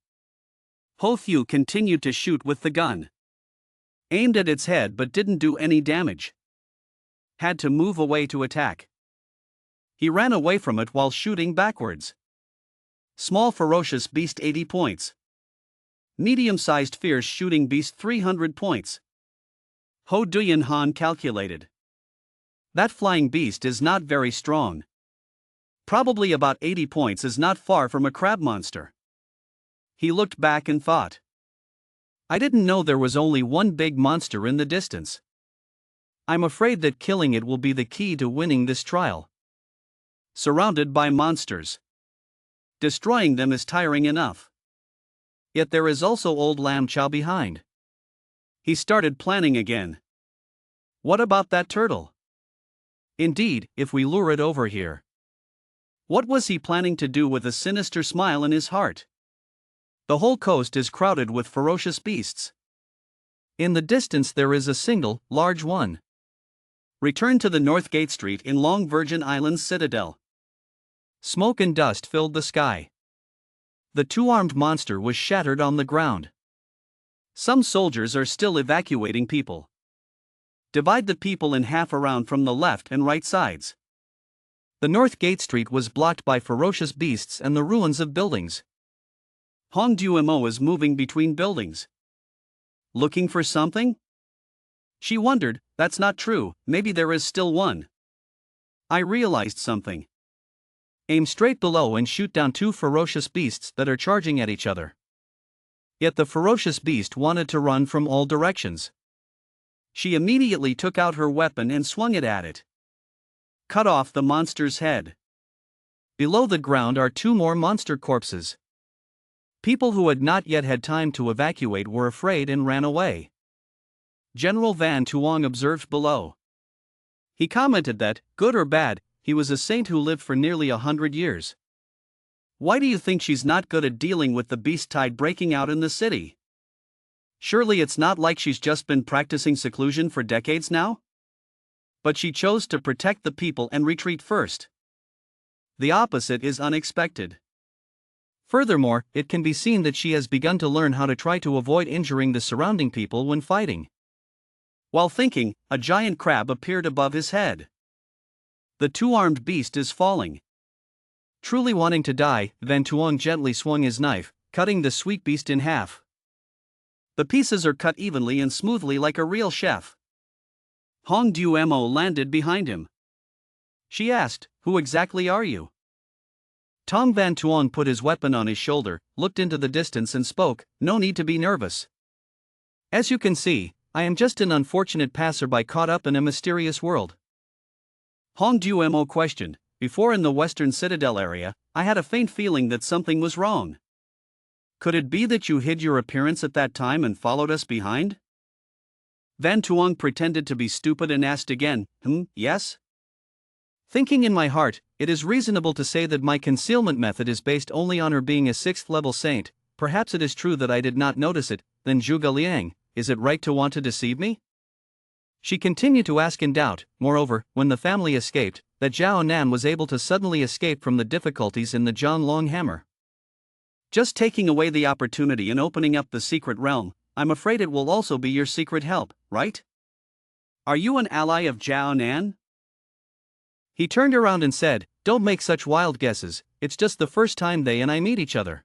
Ho Thieu continued to shoot with the gun. Aimed at its head but didn't do any damage. Had to move away to attack. He ran away from it while shooting backwards. Small ferocious beast 80 points. Medium-sized fierce shooting beast 300 points. Ho Duyan Han calculated. That flying beast is not very strong. Probably about 80 points is not far from a crab monster. He looked back and thought. I didn't know there was only one big monster in the distance. I'm afraid that killing it will be the key to winning this trial. Surrounded by monsters. Destroying them is tiring enough. Yet there is also old Lam Chao behind. He started planning again. What about that turtle? Indeed, if we lure it over here. What was he planning to do with a sinister smile in his heart? The whole coast is crowded with ferocious beasts. In the distance there is a single, large one. Return to the North Gate Street in Long Virgin Islands Citadel. Smoke and dust filled the sky. The two-armed monster was shattered on the ground. Some soldiers are still evacuating people. Divide the people in half around from the left and right sides. The North Gate Street was blocked by ferocious beasts and the ruins of buildings. Hong Duo is moving between buildings. Looking for something? She wondered, that's not true, maybe there is still one. I realized something. Aim straight below and shoot down two ferocious beasts that are charging at each other. Yet the ferocious beast wanted to run from all directions. She immediately took out her weapon and swung it at it. Cut off the monster's head. Below the ground are two more monster corpses. People who had not yet had time to evacuate were afraid and ran away. General Van Tuong observed below. He commented that, good or bad, he was a saint who lived for nearly 100 years. Why do you think she's not good at dealing with the beast tide breaking out in the city? Surely it's not like she's just been practicing seclusion for decades now? But she chose to protect the people and retreat first. The opposite is unexpected. Furthermore, it can be seen that she has begun to learn how to try to avoid injuring the surrounding people when fighting. While thinking, a giant crab appeared above his head. The two-armed beast is falling. Truly wanting to die, Van Tuong gently swung his knife, cutting the sweet beast in half. The pieces are cut evenly and smoothly like a real chef. Hong Duo landed behind him. She asked, who exactly are you? Tong Van Tuong put his weapon on his shoulder, looked into the distance and spoke, no need to be nervous. As you can see, I am just an unfortunate passerby caught up in a mysterious world. Hong Duo questioned, before in the Western Citadel area, I had a faint feeling that something was wrong. Could it be that you hid your appearance at that time and followed us behind? Van Tuong pretended to be stupid and asked again, yes? Thinking in my heart, it is reasonable to say that my concealment method is based only on her being a 6th level saint. Perhaps it is true that I did not notice it. Then Zhuge Liang, is it right to want to deceive me? She continued to ask in doubt. Moreover, when the family escaped, that Zhao Nan was able to suddenly escape from the difficulties in the Zhonglong hammer. Just taking away the opportunity and opening up the secret realm, I'm afraid it will also be your secret help, right? Are you an ally of Zhao Nan? He turned around and said, don't make such wild guesses, it's just the first time they and I meet each other.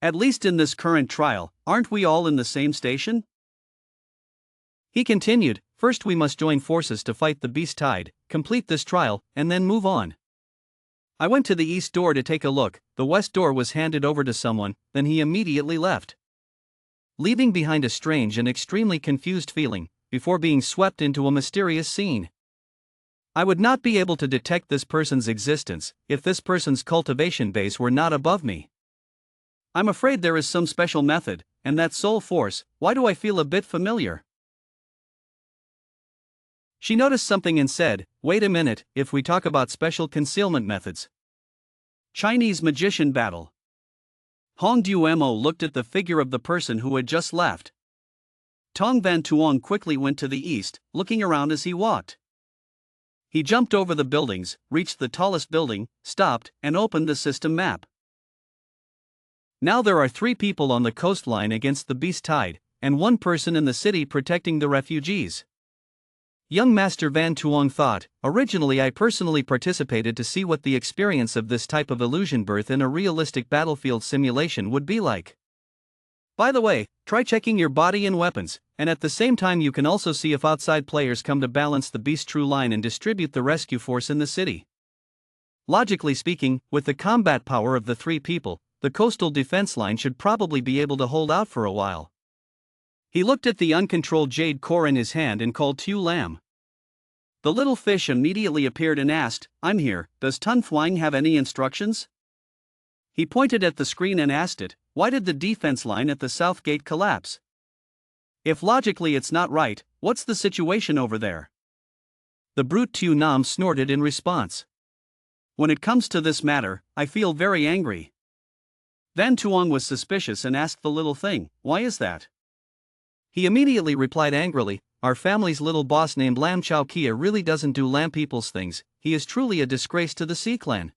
At least in this current trial, aren't we all in the same station? He continued, first we must join forces to fight the beast tide, complete this trial, and then move on. I went to the east door to take a look, the west door was handed over to someone, then he immediately left, leaving behind a strange and extremely confused feeling, before being swept into a mysterious scene. I would not be able to detect this person's existence, if this person's cultivation base were not above me. I'm afraid there is some special method, and that soul force, why do I feel a bit familiar? She noticed something and said, wait a minute, if we talk about special concealment methods. Chinese magician battle. Hong Duemo looked at the figure of the person who had just left. Tong Van Tuong quickly went to the east, looking around as he walked. He jumped over the buildings, reached the tallest building, stopped, and opened the system map. Now there are 3 people on the coastline against the beast tide, and 1 person in the city protecting the refugees. Young Master Van Tuong thought, originally I personally participated to see what the experience of this type of illusion birth in a realistic battlefield simulation would be like. By the way, try checking your body and weapons, and at the same time you can also see if outside players come to balance the beast true line and distribute the rescue force in the city. Logically speaking, with the combat power of the 3 people, the coastal defense line should probably be able to hold out for a while. He looked at the uncontrolled jade core in his hand and called Tu Lam. The little fish immediately appeared and asked, I'm here, does Tun Flying have any instructions? He pointed at the screen and asked it, why did the defense line at the south gate collapse? If logically it's not right, what's the situation over there? The brute Tu Nam snorted in response. When it comes to this matter, I feel very angry. Van Tuong was suspicious and asked the little thing, why is that? He immediately replied angrily, our family's little boss named Lam Chao Kia really doesn't do lamb people's things, he is truly a disgrace to the Sea Clan.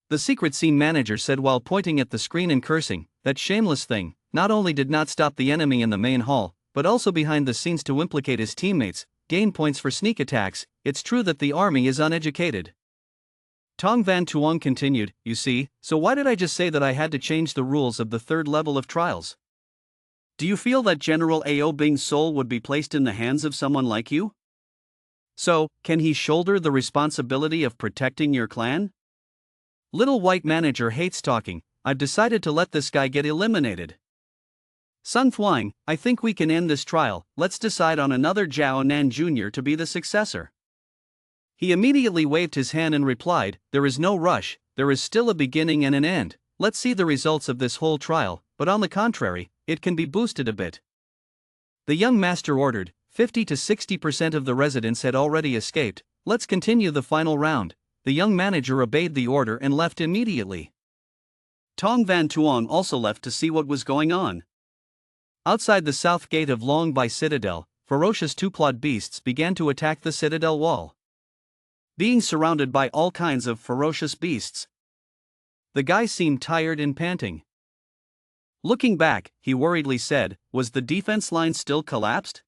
The secret scene manager said while pointing at the screen and cursing, that shameless thing, not only did not stop the enemy in the main hall, but also behind the scenes to implicate his teammates, gain points for sneak attacks, it's true that the army is uneducated. Tong Van Tuong continued, you see, so why did I just say that I had to change the rules of the 3rd level of trials? Do you feel that General Ao Bing's soul would be placed in the hands of someone like you? So, can he shoulder the responsibility of protecting your clan? Little white manager hates talking, I've decided to let this guy get eliminated. Sun Flying, I think we can end this trial, let's decide on another Zhao Nan Jr. to be the successor. He immediately waved his hand and replied, there is no rush, there is still a beginning and an end, let's see the results of this whole trial, but on the contrary, it can be boosted a bit. The young master ordered, 50 to 60% of the residents had already escaped, let's continue the final round. The young manager obeyed the order and left immediately. Tong Van Tuong also left to see what was going on. Outside the south gate of Long Bai Citadel, ferocious 2-clawed beasts began to attack the citadel wall. Being surrounded by all kinds of ferocious beasts, the guy seemed tired and panting. Looking back, he worriedly said, was the defense line still collapsed?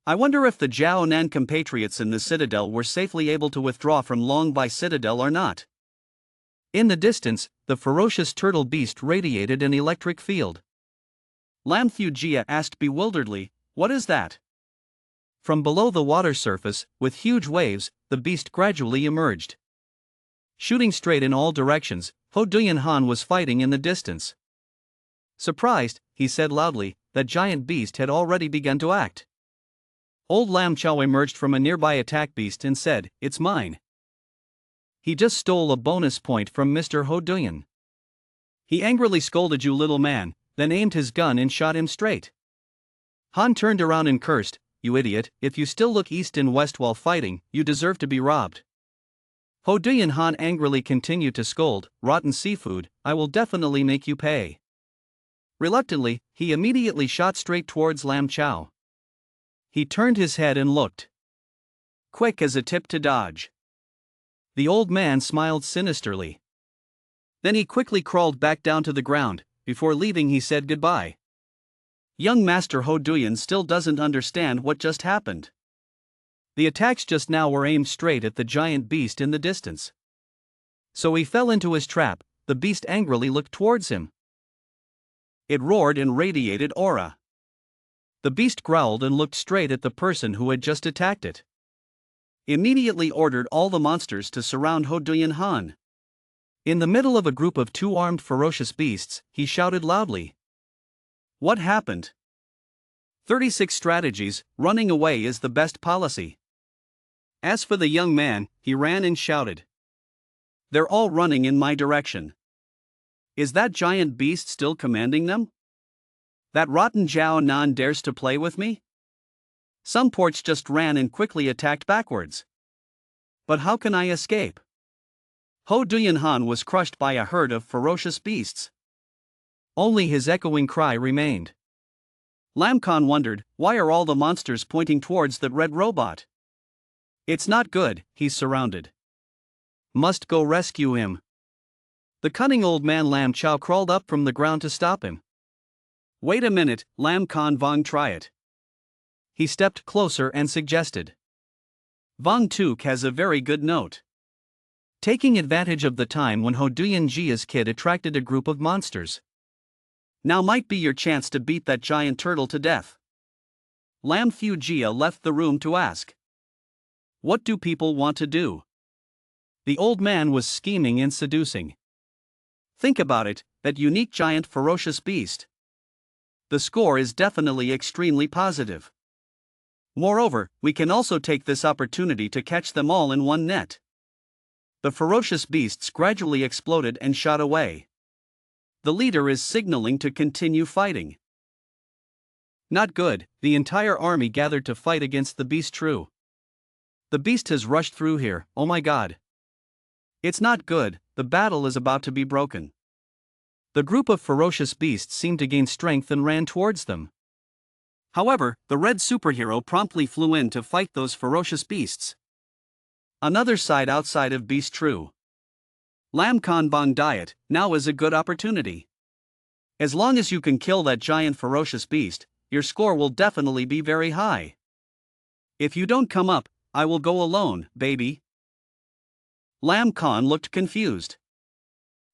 I wonder if the Zhao Nan compatriots in the citadel were safely able to withdraw from Long Bai Citadel or not. In the distance, the ferocious turtle beast radiated an electric field. Lam Thu Jia asked bewilderedly, what is that? From below the water surface, with huge waves, the beast gradually emerged. Shooting straight in all directions, Ho Duyan Han was fighting in the distance. Surprised, he said loudly, that giant beast had already begun to act. Old Lam Chao emerged from a nearby attack beast and said, it's mine. He just stole a bonus point from Mr. Ho Duyan. He angrily scolded you little man, then aimed his gun and shot him straight. Han turned around and cursed, "You idiot, if you still look east and west while fighting, you deserve to be robbed." Ho Dui and Han angrily continued to scold, "Rotten seafood, I will definitely make you pay." Reluctantly, he immediately shot straight towards Lam Chao. He turned his head and looked, quick as a tip to dodge. The old man smiled sinisterly. Then he quickly crawled back down to the ground. Before leaving, he said goodbye. Young Master Ho Duyan still doesn't understand what just happened. The attacks just now were aimed straight at the giant beast in the distance. So he fell into his trap. The beast angrily looked towards him. It roared and radiated aura. The beast growled and looked straight at the person who had just attacked it. Immediately ordered all the monsters to surround Ho Duyan Han. In the middle of a group of two armed ferocious beasts, he shouted loudly, "What happened?" 36 strategies, running away is the best policy. As for the young man, he ran and shouted, "They're all running in my direction. Is that giant beast still commanding them? That rotten Jiao Nan dares to play with me?" Some ports just ran and quickly attacked backwards. But how can I escape? Ho Duyan Han was crushed by a herd of ferocious beasts. Only his echoing cry remained. Lam Khan wondered, why are all the monsters pointing towards that red robot? It's not good, he's surrounded. Must go rescue him. The cunning old man Lam Chao crawled up from the ground to stop him. Wait a minute, Lam Khan Vong, try it. He stepped closer and suggested. Vong Tuk has a very good note. Taking advantage of the time when Ho Duyan Jia's kid attracted a group of monsters. Now might be your chance to beat that giant turtle to death. Lam Fu Jia left the room to ask, "What do people want to do?" The old man was scheming and seducing. Think about it, that unique giant ferocious beast. The score is definitely extremely positive. Moreover, we can also take this opportunity to catch them all in one net. The ferocious beasts gradually exploded and shot away. The leader is signaling to continue fighting. Not good, the entire army gathered to fight against the beast. True. The beast has rushed through here, oh my god. It's not good, the battle is about to be broken. The group of ferocious beasts seemed to gain strength and ran towards them. However, the red superhero promptly flew in to fight those ferocious beasts. Another side outside of Beast. True. Lam Khan Bong Diet, now is a good opportunity. As long as you can kill that giant ferocious beast, your score will definitely be very high. If you don't come up, I will go alone, baby. Lam Khan looked confused.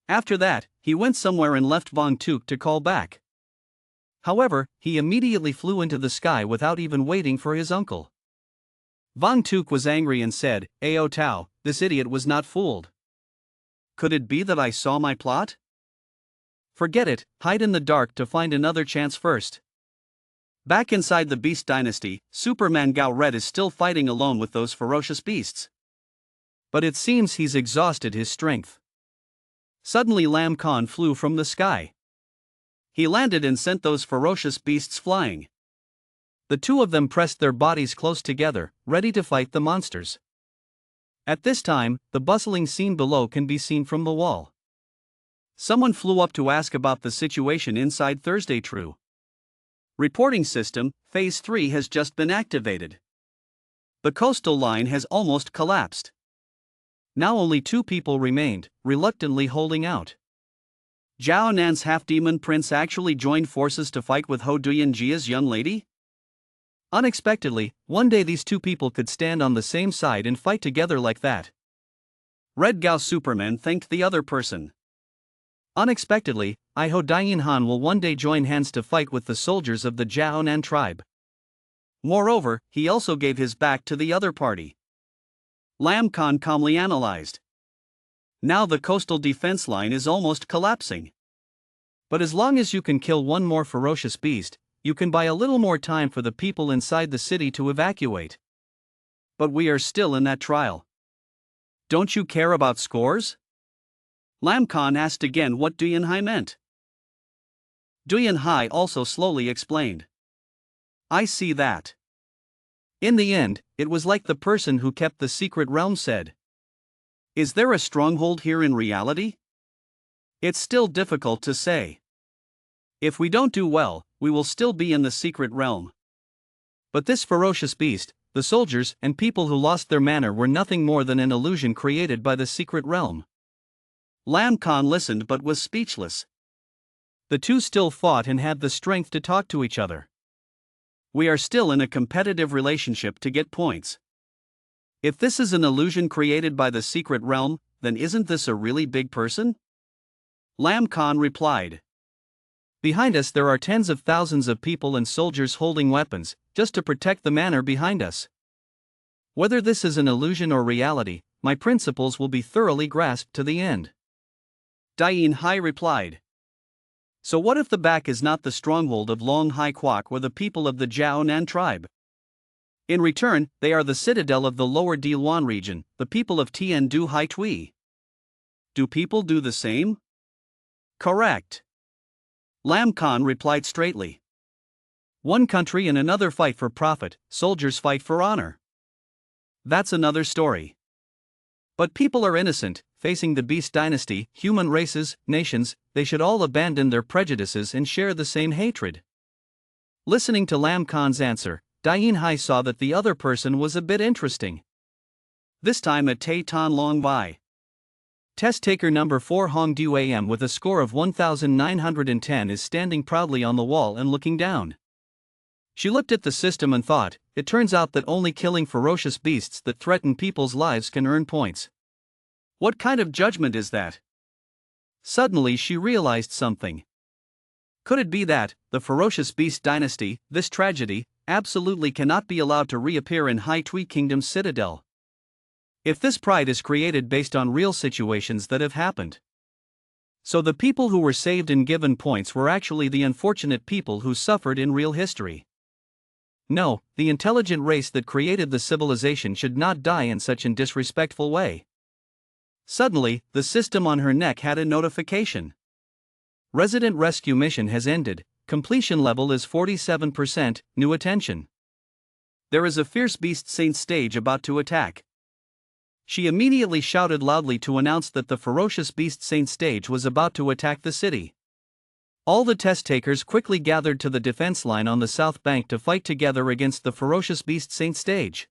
After that, he went somewhere and left Vong Tuk to call back. However, he immediately flew into the sky without even waiting for his uncle. Vong Tuk was angry and said, "Ao Tao, this idiot was not fooled. Could it be that I saw my plot? Forget it, hide in the dark to find another chance first." Back inside the Beast Dynasty, Superman Gao Red is still fighting alone with those ferocious beasts. But it seems he's exhausted his strength. Suddenly Lam Khan flew from the sky. He landed and sent those ferocious beasts flying. The two of them pressed their bodies close together, ready to fight the monsters. At this time, the bustling scene below can be seen from the wall. Someone flew up to ask about the situation inside Thursday. True. Reporting system, Phase 3 has just been activated. The coastal line has almost collapsed. Now only 2 people remained, reluctantly holding out. Jiao Nan's half-demon prince actually joined forces to fight with Ho Duyan Jia's young lady? Unexpectedly, one day these 2 people could stand on the same side and fight together like that. Red Gao Superman thanked the other person. Unexpectedly, Ho Duyan Han will one day join hands to fight with the soldiers of the Jiao Nan tribe. Moreover, he also gave his back to the other party. Lam Khan calmly analyzed. Now the coastal defense line is almost collapsing. But as long as you can kill one more ferocious beast, you can buy a little more time for the people inside the city to evacuate. But we are still in that trial. Don't you care about scores? Lam Khan asked again what Duyan Hai meant. Duyan Hai also slowly explained. I see that. In the end, it was like the person who kept the secret realm said. Is there a stronghold here in reality? It's still difficult to say. If we don't do well, we will still be in the secret realm. But this ferocious beast, the soldiers and people who lost their manner were nothing more than an illusion created by the secret realm. Lam Khan listened but was speechless. The two still fought and had the strength to talk to each other. We are still in a competitive relationship to get points. If this is an illusion created by the secret realm, then isn't this a really big person? Lam Khan replied. Behind us there are tens of thousands of people and soldiers holding weapons, just to protect the manor behind us. Whether this is an illusion or reality, my principles will be thoroughly grasped to the end. Dain Hai replied. So what if the back is not the stronghold of Long Hai Kwok or the people of the Jiao Nan tribe? In return, they are the citadel of the lower Diluan region, the people of Tien Du Hai Tui. Do people do the same? Correct. Lam Khan replied straightly. One country and another fight for profit, soldiers fight for honor. That's another story. But people are innocent, facing the beast dynasty, human races, nations, they should all abandon their prejudices and share the same hatred. Listening to Lam Khan's answer, Dain Hai saw that the other person was a bit interesting. This time at Tay Tan Long Bai. Test taker number 4 Hong Du AM with a score of 1910 is standing proudly on the wall and looking down. She looked at the system and thought, it turns out that only killing ferocious beasts that threaten people's lives can earn points. What kind of judgment is that? Suddenly she realized something. Could it be that, the ferocious beast dynasty, this tragedy, absolutely cannot be allowed to reappear in Hai Tui Kingdom's citadel? If this pride is created based on real situations that have happened. So the people who were saved and given points were actually the unfortunate people who suffered in real history. No, the intelligent race that created the civilization should not die in such a disrespectful way. Suddenly, the system on her neck had a notification. Resident rescue mission has ended, completion level is 47%, new attention. There is a fierce beast saint stage about to attack. She immediately shouted loudly to announce that the ferocious beast saint stage was about to attack the city. All the test takers quickly gathered to the defense line on the south bank to fight together against the ferocious beast saint stage.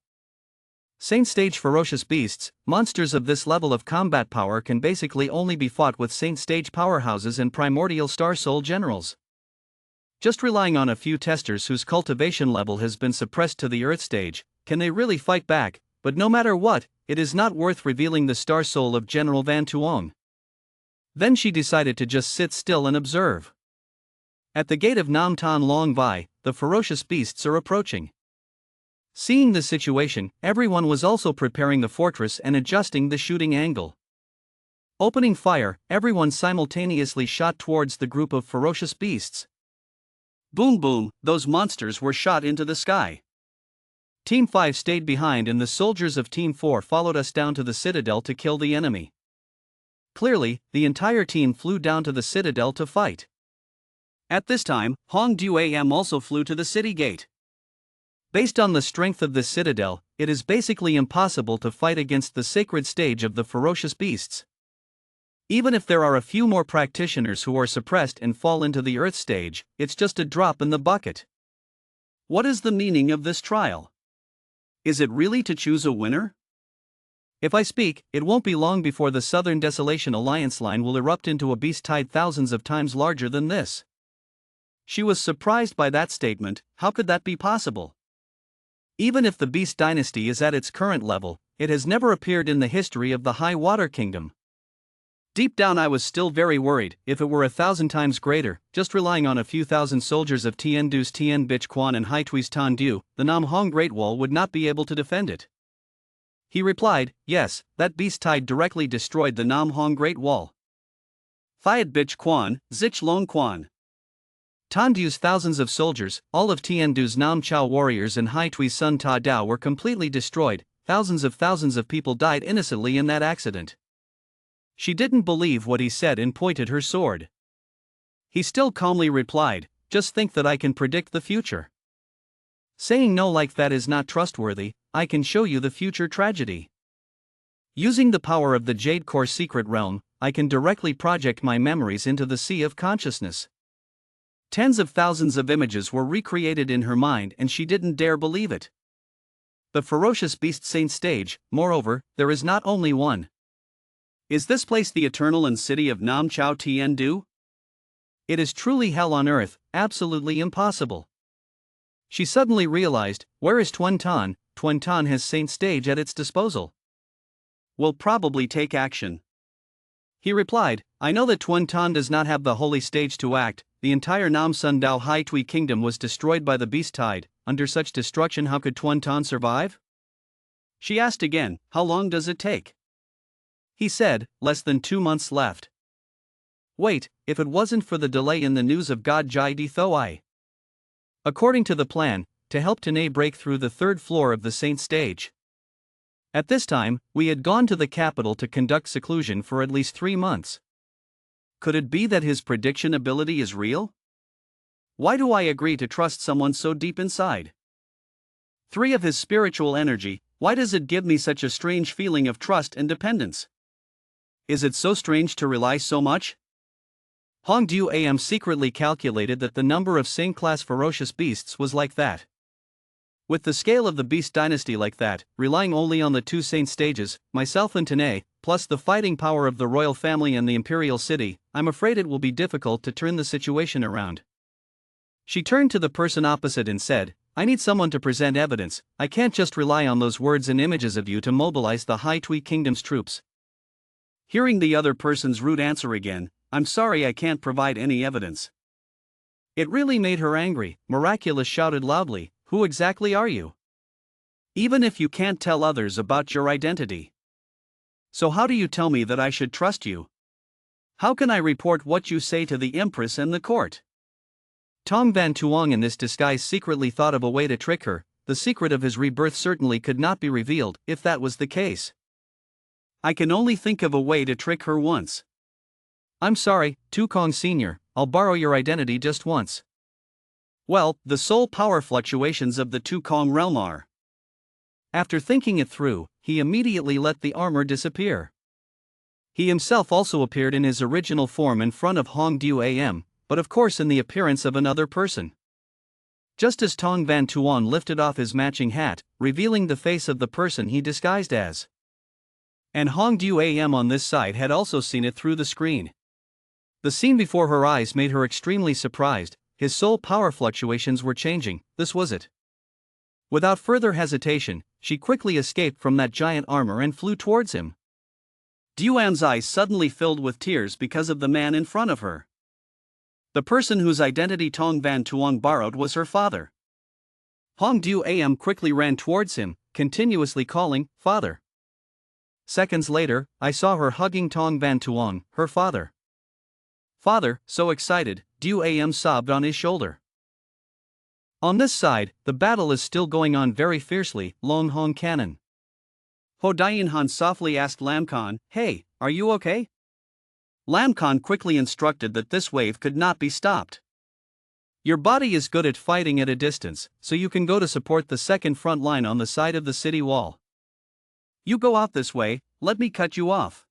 Saint stage ferocious beasts, monsters of this level of combat power can basically only be fought with saint stage powerhouses and primordial star soul generals. Just relying on a few testers whose cultivation level has been suppressed to the earth stage, can they really fight back? But no matter what, it is not worth revealing the star soul of General Van Tuong. Then she decided to just sit still and observe. At the gate of Nam Tan Long Vai, the ferocious beasts are approaching. Seeing the situation, everyone was also preparing the fortress and adjusting the shooting angle. Opening fire, everyone simultaneously shot towards the group of ferocious beasts. Boom boom, those monsters were shot into the sky. Team 5 stayed behind and the soldiers of Team 4 followed us down to the citadel to kill the enemy. Clearly, the entire team flew down to the citadel to fight. At this time, Hong Du Am also flew to the city gate. Based on the strength of this citadel, it is basically impossible to fight against the sacred stage of the ferocious beasts. Even if there are a few more practitioners who are suppressed and fall into the earth stage, it's just a drop in the bucket. What is the meaning of this trial? Is it really to choose a winner? If I speak, it won't be long before the Southern Desolation Alliance line will erupt into a beast tide thousands of times larger than this. She was surprised by that statement. How could that be possible? Even if the beast dynasty is at its current level, it has never appeared in the history of the High Water Kingdom. Deep down I was still very worried. If it were 1,000 times greater, just relying on a few thousand soldiers of Tien Du's Tien Bich Quan and Hai Tui's Tan Du, the Nam Hong Great Wall would not be able to defend it. He replied, yes, that beast tide directly destroyed the Nam Hong Great Wall. Thiat Bich Quan, Zich Long Quan. Tan Du's thousands of soldiers, all of Tien Du's Nam Chao warriors and Hai Tui's son Ta Dao were completely destroyed. Thousands of people died innocently in that accident. She didn't believe what he said and pointed her sword. He still calmly replied, just think that I can predict the future. Saying no like that is not trustworthy. I can show you the future tragedy. Using the power of the Jade Core secret realm, I can directly project my memories into the sea of consciousness. Tens of thousands of images were recreated in her mind and she didn't dare believe it. The ferocious beast saint stage, moreover, there is not only one. Is this place the eternal and city of Nam Chao Tien Du? It is truly hell on earth, absolutely impossible. She suddenly realized, where is Tuan Tan? Tuan Tan has saint stage at its disposal. Will probably take action. He replied, I know that Tuan Tan does not have the holy stage to act. The entire Nam Sun Dao Hai Tui kingdom was destroyed by the beast tide. Under such destruction, how could Tuan Tan survive? She asked again, how long does it take? He said, less than 2 months left. Wait, if it wasn't for the delay in the news of God Jai Di Thoai. According to the plan, to help Tanae break through the 3rd floor of the saint stage. At this time, we had gone to the capital to conduct seclusion for at least 3 months. Could it be that his prediction ability is real? Why do I agree to trust someone so deep inside? 3 of his spiritual energy, why does it give me such a strange feeling of trust and dependence? Is it so strange to rely so much? Hong Du Am secretly calculated that the number of Saint-class ferocious beasts was like that. With the scale of the beast dynasty like that, relying only on the 2 saint stages, myself and Tanae, plus the fighting power of the royal family and the imperial city, I'm afraid it will be difficult to turn the situation around. She turned to the person opposite and said, I need someone to present evidence. I can't just rely on those words and images of you to mobilize the Hai Tui Kingdom's troops. Hearing the other person's rude answer again, I'm sorry I can't provide any evidence. It really made her angry. Miraculous shouted loudly, who exactly are you? Even if you can't tell others about your identity. So how do you tell me that I should trust you? How can I report what you say to the Empress and the court? Tong Van Tuong in this disguise secretly thought of a way to trick her. The secret of his rebirth certainly could not be revealed if that was the case. I can only think of a way to trick her once. I'm sorry, Tu Kong Sr., I'll borrow your identity just once. Well, the soul power fluctuations of the Tu Kong realm are. After thinking it through, he immediately let the armor disappear. He himself also appeared in his original form in front of Hong Du Am, but of course in the appearance of another person. Just as Tong Van Tuan lifted off his matching hat, revealing the face of the person he disguised as. And Hong Du Am on this side had also seen it through the screen. The scene before her eyes made her extremely surprised. His soul power fluctuations were changing. This was it. Without further hesitation, she quickly escaped from that giant armor and flew towards him. Duan's eyes suddenly filled with tears because of the man in front of her. The person whose identity Tong Van Tuong borrowed was her father. Hong Du Am quickly ran towards him, continuously calling, Father. Seconds later, I saw her hugging Tong Van Tuong, her father. Father, so excited, Du Am sobbed on his shoulder. On this side, the battle is still going on very fiercely. Long Hong Cannon. Ho Dian Han softly asked Lam Khan, hey, are you okay? Lam Khan quickly instructed that this wave could not be stopped. Your body is good at fighting at a distance, so you can go to support the second front line on the side of the city wall. You go out this way, let me cut you off.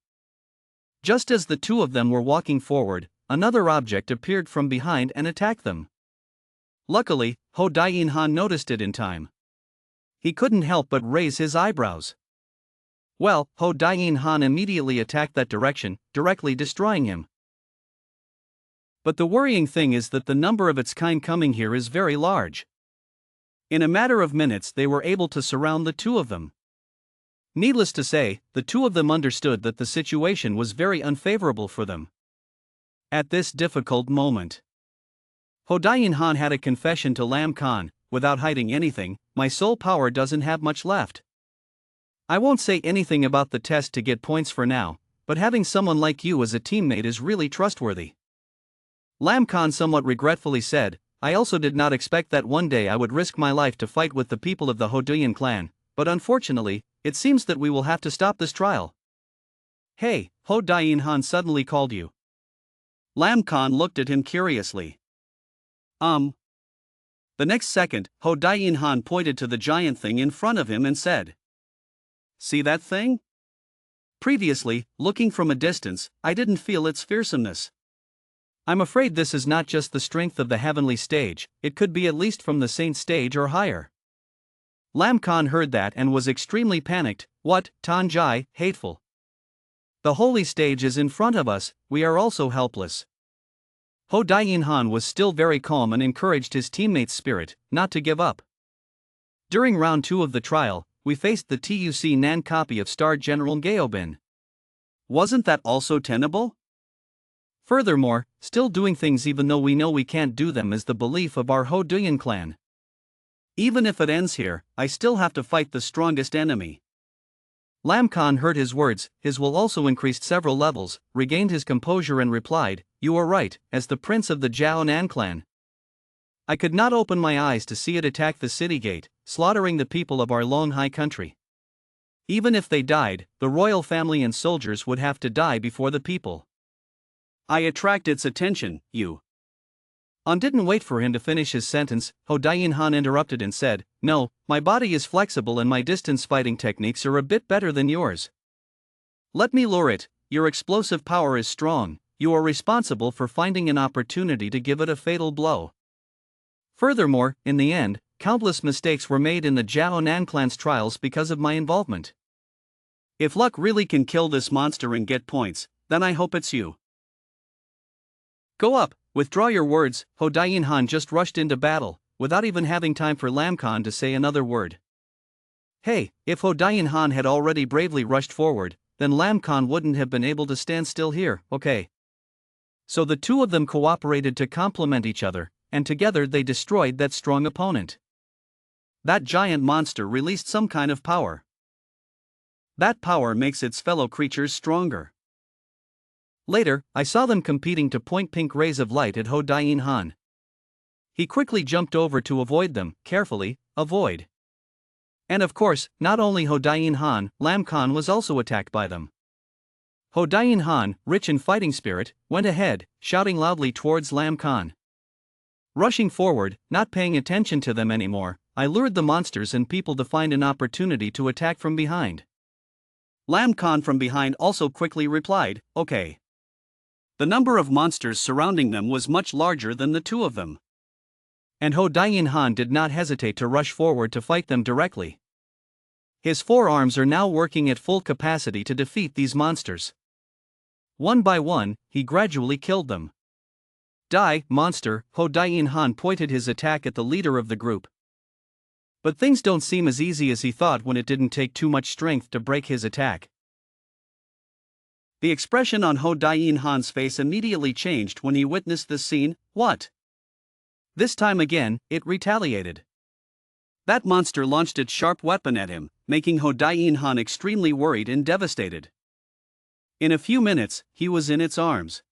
Just as the 2 of them were walking forward, another object appeared from behind and attacked them. Luckily, Ho Dian Han noticed it in time. He couldn't help but raise his eyebrows. Well, Ho Dian Han immediately attacked that direction, directly destroying him. But the worrying thing is that the number of its kind coming here is very large. In a matter of minutes they were able to surround the 2 of them. Needless to say, the 2 of them understood that the situation was very unfavorable for them. At this difficult moment, Ho Dian Han had a confession to Lam Khan, without hiding anything, my soul power doesn't have much left. I won't say anything about the test to get points for now, but having someone like you as a teammate is really trustworthy. Lam Khan somewhat regretfully said, I also did not expect that one day I would risk my life to fight with the people of the Hoduyan clan, but unfortunately, it seems that we will have to stop this trial. Hey, Ho Dian Han suddenly called you. Lam Khan looked at him curiously. The next second, Ho Dae-in Han pointed to the giant thing in front of him and said, "See that thing?" Previously, looking from a distance, I didn't feel its fearsomeness. I'm afraid this is not just the strength of the heavenly stage, it could be at least from the saint stage or higher. Lam Khan heard that and was extremely panicked. What, Tanjai, hateful? The holy stage is in front of us, we are also helpless. Ho Dae-in Han was still very calm and encouraged his teammates' spirit, not to give up. During round 2 of the trial, we faced the TUC Nan copy of Star General Gaobin. Wasn't that also tenable? Furthermore, still doing things even though we know we can't do them is the belief of our Ho Duyan clan. Even if it ends here, I still have to fight the strongest enemy. Lam Khan heard his words, his will also increased several levels, regained his composure and replied, "You are right, as the prince of the Jiao Nan clan. I could not open my eyes to see it attack the city gate, slaughtering the people of our Longhai country. Even if they died, the royal family and soldiers would have to die before the people. I attract its attention, you." Didn't wait for him to finish his sentence, Ho Dae-in Han interrupted and said, "No, my body is flexible and my distance fighting techniques are a bit better than yours. Let me lure it, your explosive power is strong, you are responsible for finding an opportunity to give it a fatal blow. Furthermore, in the end, countless mistakes were made in the Jiao Nan clan's trials because of my involvement. If luck really can kill this monster and get points, then I hope it's you. Go up, withdraw your words." Ho Dae-in Han just rushed into battle, without even having time for Lam Khan to say another word. Hey, if Ho Dae-in Han had already bravely rushed forward, then Lam Khan wouldn't have been able to stand still here, okay? So the two of them cooperated to complement each other, and together they destroyed that strong opponent. That giant monster released some kind of power. That power makes its fellow creatures stronger. Later, I saw them competing to point pink rays of light at Ho Dae-in Han. He quickly jumped over to avoid them, carefully, avoid. And of course, not only Ho Dae-in Han, Lam Khan was also attacked by them. Ho Dae-in Han, rich in fighting spirit, went ahead, shouting loudly towards Lam Khan. Rushing forward, not paying attention to them anymore, I lured the monsters and people to find an opportunity to attack from behind. Lam Khan from behind also quickly replied, "Okay." The number of monsters surrounding them was much larger than the two of them. And Ho Dae-in Han did not hesitate to rush forward to fight them directly. His forearms are now working at full capacity to defeat these monsters. One by one, he gradually killed them. "Die, monster," Ho Dae-in Han pointed his attack at the leader of the group. But things don't seem as easy as he thought when it didn't take too much strength to break his attack. The expression on Ho Dae-in-Han's face immediately changed when he witnessed this scene. What? This time again, it retaliated. That monster launched its sharp weapon at him, making Ho Dae-in-Han extremely worried and devastated. In a few minutes, he was in its arms.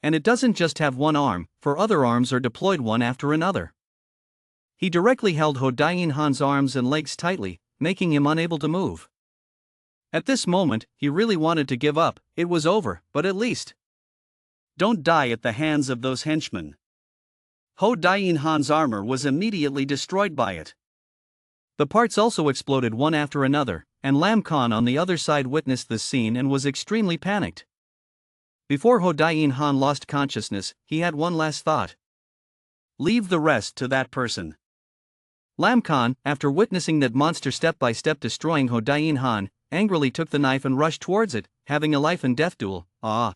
And it doesn't just have one arm, for other arms are deployed one after another. He directly held Ho Dae-in-Han's arms and legs tightly, making him unable to move. At this moment, he really wanted to give up. It was over, but at least. Don't die at the hands of those henchmen. Ho Dae-in-Han's armor was immediately destroyed by it. The parts also exploded one after another, and Lam Khan on the other side witnessed this scene and was extremely panicked. Before Ho Dae-in-Han lost consciousness, he had one last thought. Leave the rest to that person. Lam Khan, after witnessing that monster step by step destroying Ho Dae-in-Han, angrily took the knife and rushed towards it, having a life and death duel. "Ah!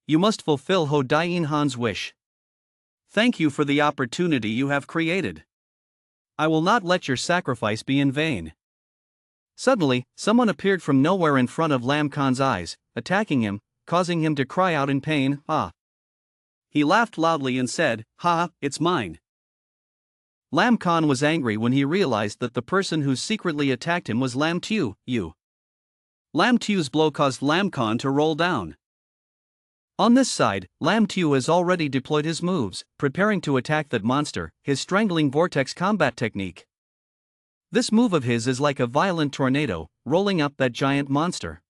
You must fulfill Ho Dae-in-Han's wish. Thank you for the opportunity you have created. I will not let your sacrifice be in vain." Suddenly, someone appeared from nowhere in front of Lam Khan's eyes, attacking him, causing him to cry out in pain, "Ah!" He laughed loudly and said, "Ha, it's mine." Lam Khan was angry when he realized that the person who secretly attacked him was Lam Tu. Lam Tu's blow caused Lam Khan to roll down. On this side, Lam Tu has already deployed his moves, preparing to attack that monster, his strangling vortex combat technique. This move of his is like a violent tornado, rolling up that giant monster.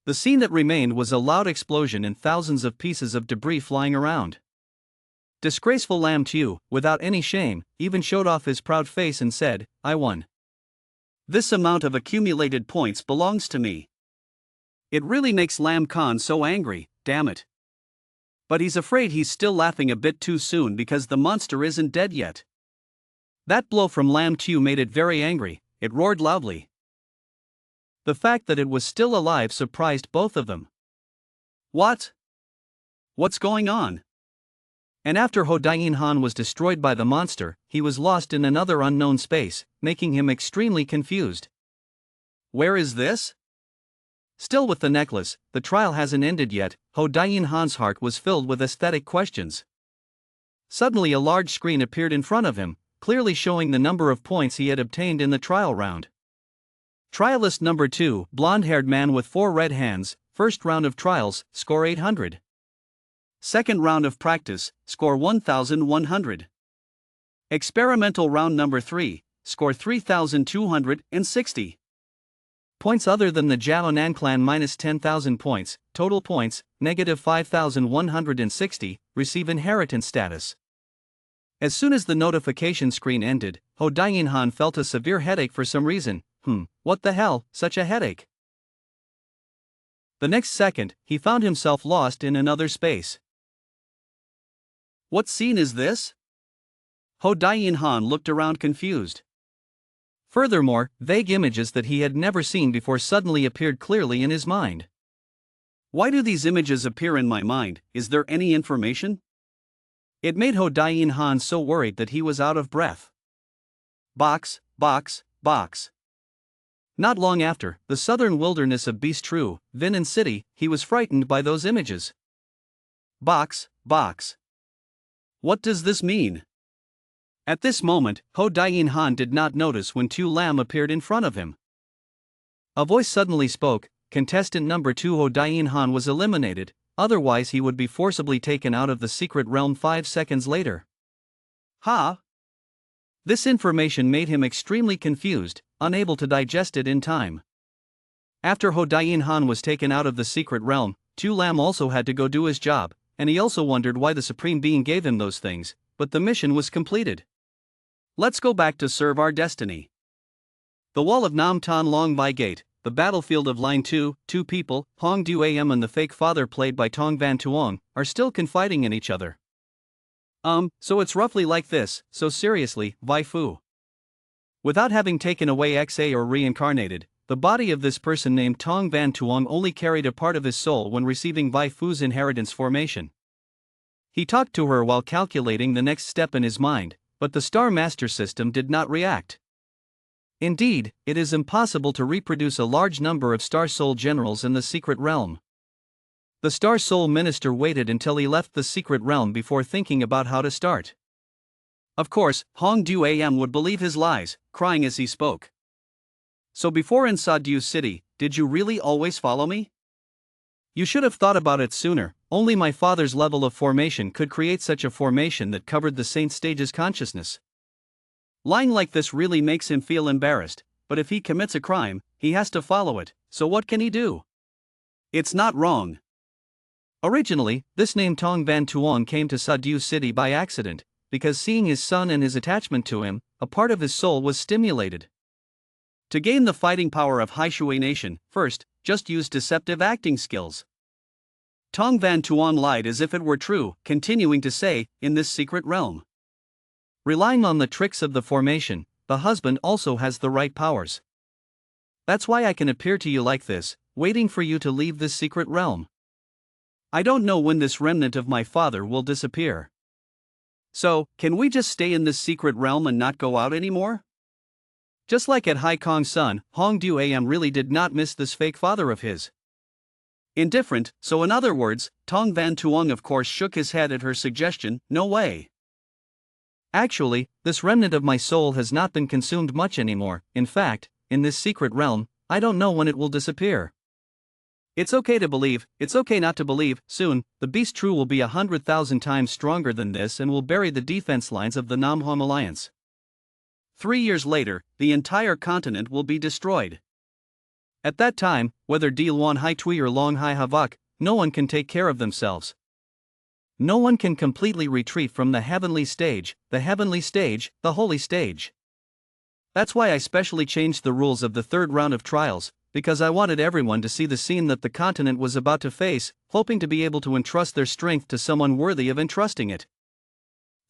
The scene that remained was a loud explosion and thousands of pieces of debris flying around. Disgraceful Lam Tu, without any shame, even showed off his proud face and said, "I won. This amount of accumulated points belongs to me." It really makes Lam Khan so angry, damn it. But he's afraid he's still laughing a bit too soon because the monster isn't dead yet. That blow from Lam Tu made it very angry, it roared loudly. The fact that it was still alive surprised both of them. What? What's going on? And after Ho Dain Han was destroyed by the monster, he was lost in another unknown space, making him extremely confused. Where is this? Still with the necklace, the trial hasn't ended yet. Ho Dain Han's heart was filled with aesthetic questions. Suddenly a large screen appeared in front of him, clearly showing the number of points he had obtained in the trial round. Trialist number 2, blonde-haired man with 4 red hands, first round of trials, score 800. Second round of practice, score 1100. Experimental round number 3, score 3260. Points other than the Jiaonan clan minus 10,000 points, total points, negative 5,160, receive inheritance status. As soon as the notification screen ended, Ho Dain Han felt a severe headache for some reason. What the hell, such a headache? The next second, he found himself lost in another space. What scene is this? Ho Dain Han looked around confused. Furthermore, vague images that he had never seen before suddenly appeared clearly in his mind. Why do these images appear in my mind? Is there any information? It made Ho Dain Han so worried that he was out of breath. Box, box, box. Not long after, the southern wilderness of Bistru, Vinan City, he was frightened by those images. Box, box. What does this mean? At this moment, Ho Dain Han did not notice when Tu Lam appeared in front of him. A voice suddenly spoke. Contestant number 2 Ho Dain Han was eliminated, otherwise he would be forcibly taken out of the secret realm 5 seconds later. Ha! This information made him extremely confused, unable to digest it in time. After Ho Dain Han was taken out of the secret realm, Tu Lam also had to go do his job, and he also wondered why the Supreme Being gave him those things, but the mission was completed. Let's go back to serve our destiny. The wall of Nam Tan Long Vai Gate, the battlefield of Line 2, 2 people, Hong Du Am and the fake father played by Tong Van Tuong, are still confiding in each other. So it's roughly like this, so seriously, Vai Fu. Without having taken away XA or reincarnated, the body of this person named Tong Van Tuong only carried a part of his soul when receiving Vai Fu's inheritance formation. He talked to her while calculating the next step in his mind, but the Star Master system did not react. Indeed, it is impossible to reproduce a large number of Star Soul generals in the secret realm. The Star Soul Minister waited until he left the secret realm before thinking about how to start. Of course, Hong Du Am would believe his lies, crying as he spoke. So before in Sadu City, did you really always follow me? You should have thought about it sooner. Only my father's level of formation could create such a formation that covered the Saint Stage's consciousness. Lying like this really makes him feel embarrassed, but if he commits a crime, he has to follow it, so what can he do? It's not wrong. Originally, this name Tong Van Tuong came to Sadu City by accident, because seeing his son and his attachment to him, a part of his soul was stimulated. To gain the fighting power of Haishui Nation, first, just use deceptive acting skills. Tong Van Tuong lied as if it were true, continuing to say, in this secret realm. Relying on the tricks of the formation, the husband also has the right powers. That's why I can appear to you like this, waiting for you to leave this secret realm. I don't know when this remnant of my father will disappear. So, can we just stay in this secret realm and not go out anymore? Just like at Hai Kong's son, Hong Du Am really did not miss this fake father of his. Indifferent, so in other words, Tong Van Tuong of course shook his head at her suggestion, no way. Actually, this remnant of my soul has not been consumed much anymore. In fact, in this secret realm, I don't know when it will disappear. It's okay to believe, it's okay not to believe. Soon, the Beast True will be 100,000 times stronger than this and will bury the defense lines of the Namham Alliance. 3 years later, the entire continent will be destroyed. At that time, whether Di Luan Hai Tui or Long Hai Havak, no one can take care of themselves. No one can completely retreat from the heavenly stage, the holy stage. That's why I specially changed the rules of the third round of trials, because I wanted everyone to see the scene that the continent was about to face, hoping to be able to entrust their strength to someone worthy of entrusting it.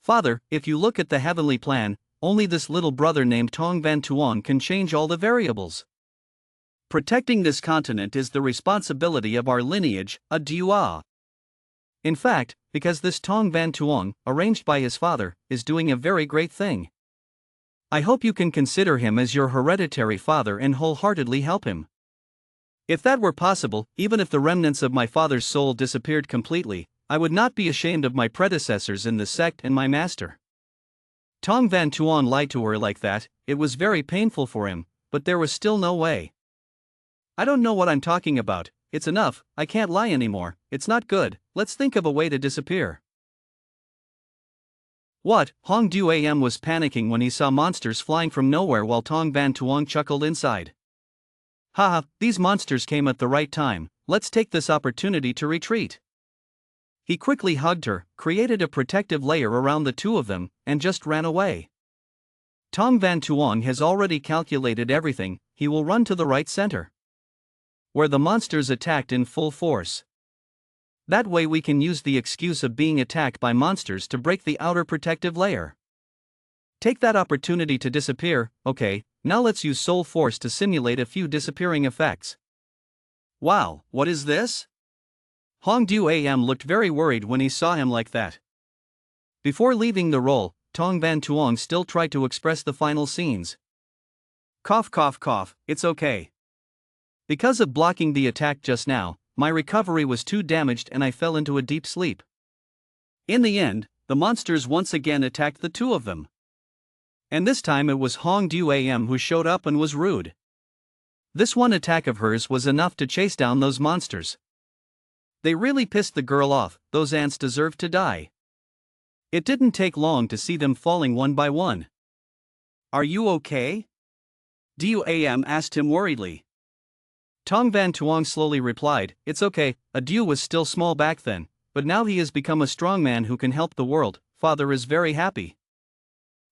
Father, if you look at the heavenly plan, only this little brother named Tong Van Tuong can change all the variables. Protecting this continent is the responsibility of our lineage, a Dua. In fact, because this Tong Van Tuong, arranged by his father, is doing a very great thing. I hope you can consider him as your hereditary father and wholeheartedly help him. If that were possible, even if the remnants of my father's soul disappeared completely, I would not be ashamed of my predecessors in the sect and my master. Tong Van Tuong lied to her like that. It was very painful for him, but there was still no way. I don't know what I'm talking about. It's enough, I can't lie anymore, it's not good, let's think of a way to disappear. What? Hong Du-am was panicking when he saw monsters flying from nowhere while Tong Van Tuong chuckled inside. Haha, these monsters came at the right time, let's take this opportunity to retreat. He quickly hugged her, created a protective layer around the two of them, and just ran away. Tong Van Tuong has already calculated everything, he will run to the right center, where the monsters attacked in full force. That way we can use the excuse of being attacked by monsters to break the outer protective layer. Take that opportunity to disappear. Okay, now let's use soul force to simulate a few disappearing effects. Wow, what is this? Hong Du-am looked very worried when he saw him like that. Before leaving the role, Tong Van Tuong still tried to express the final scenes. Cough cough cough, it's okay. Because of blocking the attack just now, my recovery was too damaged and I fell into a deep sleep. In the end, the monsters once again attacked the two of them. And this time it was Hong Du-am who showed up and was rude. This one attack of hers was enough to chase down those monsters. They really pissed the girl off, those ants deserved to die. It didn't take long to see them falling one by one. Are you okay? Du-am asked him worriedly. Tong Van Tuong slowly replied, it's okay, Adu was still small back then, but now he has become a strong man who can help the world, father is very happy.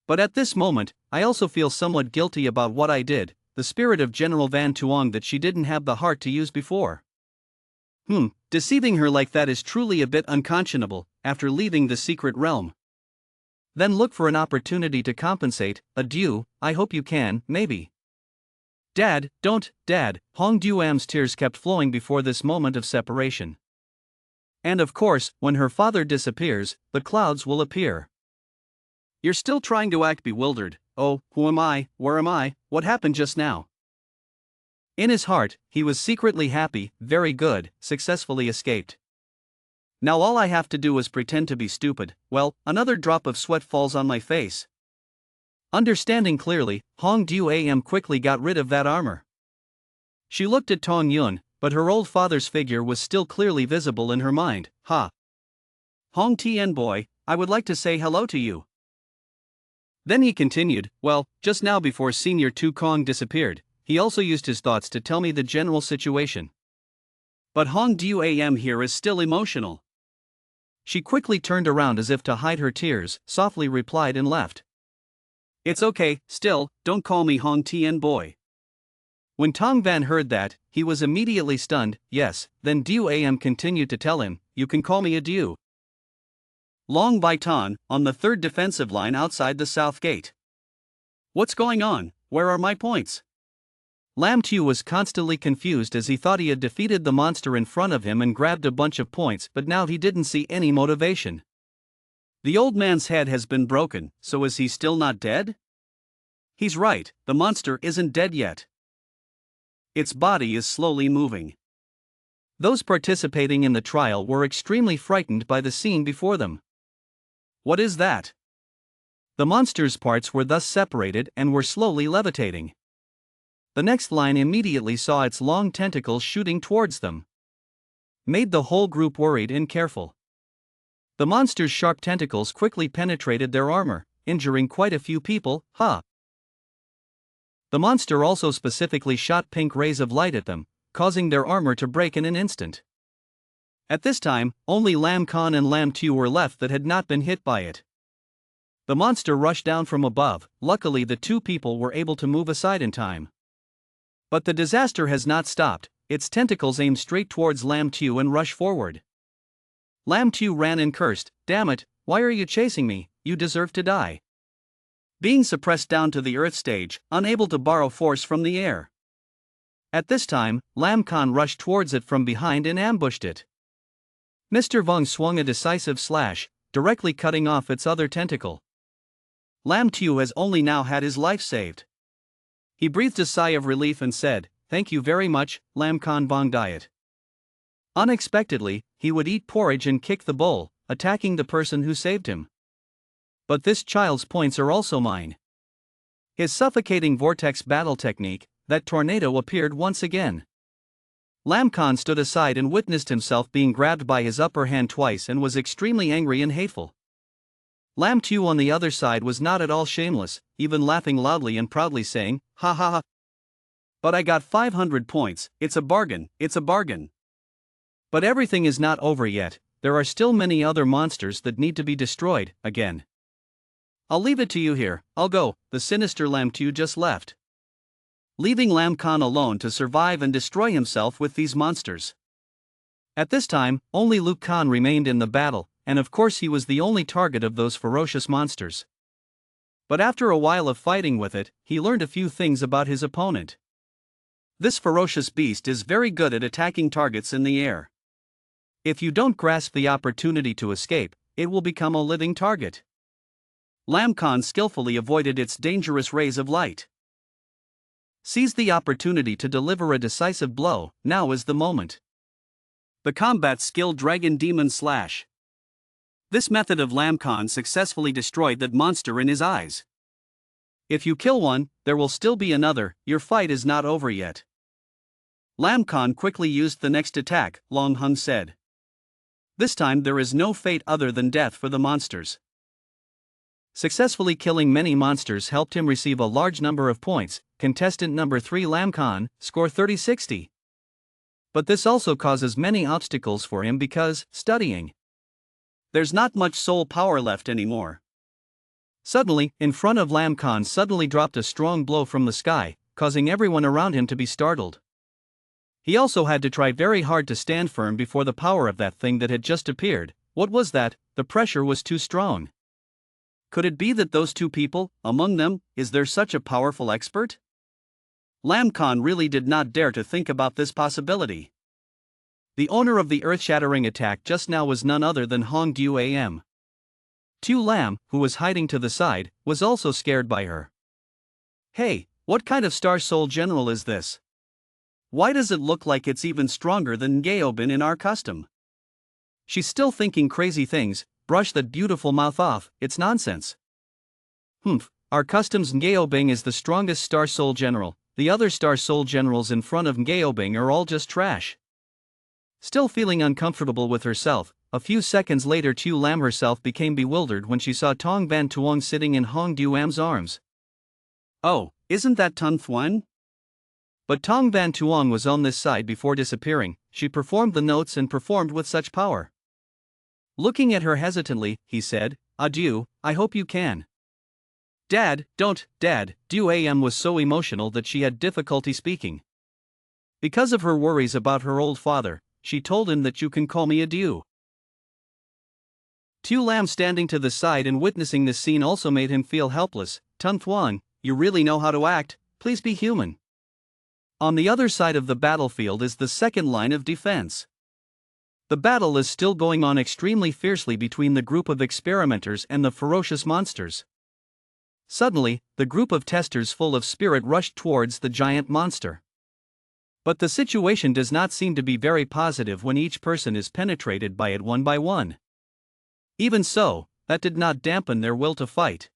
But at this moment, I also feel somewhat guilty about what I did, the spirit of General Van Tuong that she didn't have the heart to use before. Deceiving her like that is truly a bit unconscionable, after leaving the secret realm. Then look for an opportunity to compensate, Adu, I hope you can, maybe. Dad, don't, Dad, Hong Du-am's tears kept flowing before this moment of separation. And of course, when her father disappears, the clouds will appear. You're still trying to act bewildered. Oh, who am I, where am I, what happened just now? In his heart, he was secretly happy, very good, successfully escaped. Now all I have to do is pretend to be stupid. Well, another drop of sweat falls on my face. Understanding clearly, Hong Du-am quickly got rid of that armor. She looked at Tong Yun, but her old father's figure was still clearly visible in her mind. Ha! Hong Tien boy, I would like to say hello to you. Then he continued, well, just now before Senior Tu Kong disappeared, he also used his thoughts to tell me the general situation. But Hong Du-am here is still emotional. She quickly turned around as if to hide her tears, softly replied and left. It's okay, still, don't call me Hong Tien boy. When Tong Van heard that, he was immediately stunned. Yes, then Du-am continued to tell him, you can call me Adu. Long Bai Tan, on the third defensive line outside the south gate. What's going on, where are my points? Lam Tu was constantly confused as he thought he had defeated the monster in front of him and grabbed a bunch of points, but now he didn't see any motivation. The old man's head has been broken, so is he still not dead? He's right, the monster isn't dead yet. Its body is slowly moving. Those participating in the trial were extremely frightened by the scene before them. What is that? The monster's parts were thus separated and were slowly levitating. The next line immediately saw its long tentacles shooting towards them. Made the whole group worried and careful. The monster's sharp tentacles quickly penetrated their armor, injuring quite a few people. The monster also specifically shot pink rays of light at them, causing their armor to break in an instant. At this time, only Lam Khan and Lam Tu were left that had not been hit by it. The monster rushed down from above. Luckily, the two people were able to move aside in time. But the disaster has not stopped. Its tentacles aim straight towards Lam Tu and rush forward. Lam Tu ran and cursed, "Damn it, why are you chasing me? You deserve to die." Being suppressed down to the earth stage, unable to borrow force from the air. At this time, Lam Khan rushed towards it from behind and ambushed it. Mr. Vong swung a decisive slash, directly cutting off its other tentacle. Lam Tu has only now had his life saved. He breathed a sigh of relief and said, "Thank you very much, Lam Khan Bong Diet." Unexpectedly, he would eat porridge and kick the bowl, attacking the person who saved him. But this child's points are also mine. His suffocating vortex battle technique, that tornado, appeared once again. Lam Khan stood aside and witnessed himself being grabbed by his upper hand twice and was extremely angry and hateful. Lam Tu on the other side was not at all shameless, even laughing loudly and proudly saying, "Ha ha ha. But I got 500 points, it's a bargain, it's a bargain." But everything is not over yet, there are still many other monsters that need to be destroyed, again. I'll leave it to you here, I'll go. The sinister Lam Tu just left, leaving Lam Khan alone to survive and destroy himself with these monsters. At this time, only Luke Khan remained in the battle, and of course he was the only target of those ferocious monsters. But after a while of fighting with it, he learned a few things about his opponent. This ferocious beast is very good at attacking targets in the air. If you don't grasp the opportunity to escape, it will become a living target. Lam Khan skillfully avoided its dangerous rays of light. Seized the opportunity to deliver a decisive blow. Now is the moment. The combat skill Dragon Demon Slash. This method of Lam Khan successfully destroyed that monster in his eyes. If you kill one, there will still be another, your fight is not over yet. Lam Khan quickly used the next attack, Long Hung said. This time there is no fate other than death for the monsters. Successfully killing many monsters helped him receive a large number of points. Contestant number 3 Lam Khan, score 3060. But this also causes many obstacles for him because, studying. There's not much soul power left anymore. Suddenly, in front of Lam Khan suddenly dropped a strong blow from the sky, causing everyone around him to be startled. He also had to try very hard to stand firm before the power of that thing that had just appeared. What was that? The pressure was too strong. Could it be that those two people, among them, is there such a powerful expert? Lam Khan really did not dare to think about this possibility. The owner of the earth-shattering attack just now was none other than Hong Du Am. Tu Lam, who was hiding to the side, was also scared by her. Hey, what kind of Star Soul General is this? Why does it look like it's even stronger than Gaobin in our custom? She's still thinking crazy things. Brush that beautiful mouth off, it's nonsense. Our custom's Gaobing is the strongest Star Soul General. The other Star Soul Generals in front of Gaobing are all just trash. Still feeling uncomfortable with herself, a few seconds later Tu Lam herself became bewildered when she saw Tong Van Tuong sitting in Hong Du Am's arms. Oh, isn't that Tun Thuan? But Tong Van Tuong was on this side before disappearing. She performed the notes and performed with such power. Looking at her hesitantly, he said, "Adieu, I hope you can." "Dad, don't, Dad." Du Am was so emotional that she had difficulty speaking. Because of her worries about her old father, she told him that "You can call me adieu." Tu Lam standing to the side and witnessing this scene also made him feel helpless. "Tun Thuan, you really know how to act, please be human." On the other side of the battlefield is the second line of defense. The battle is still going on extremely fiercely between the group of experimenters and the ferocious monsters. Suddenly, the group of testers full of spirit rushed towards the giant monster. But the situation does not seem to be very positive when each person is penetrated by it one by one. Even so, that did not dampen their will to fight.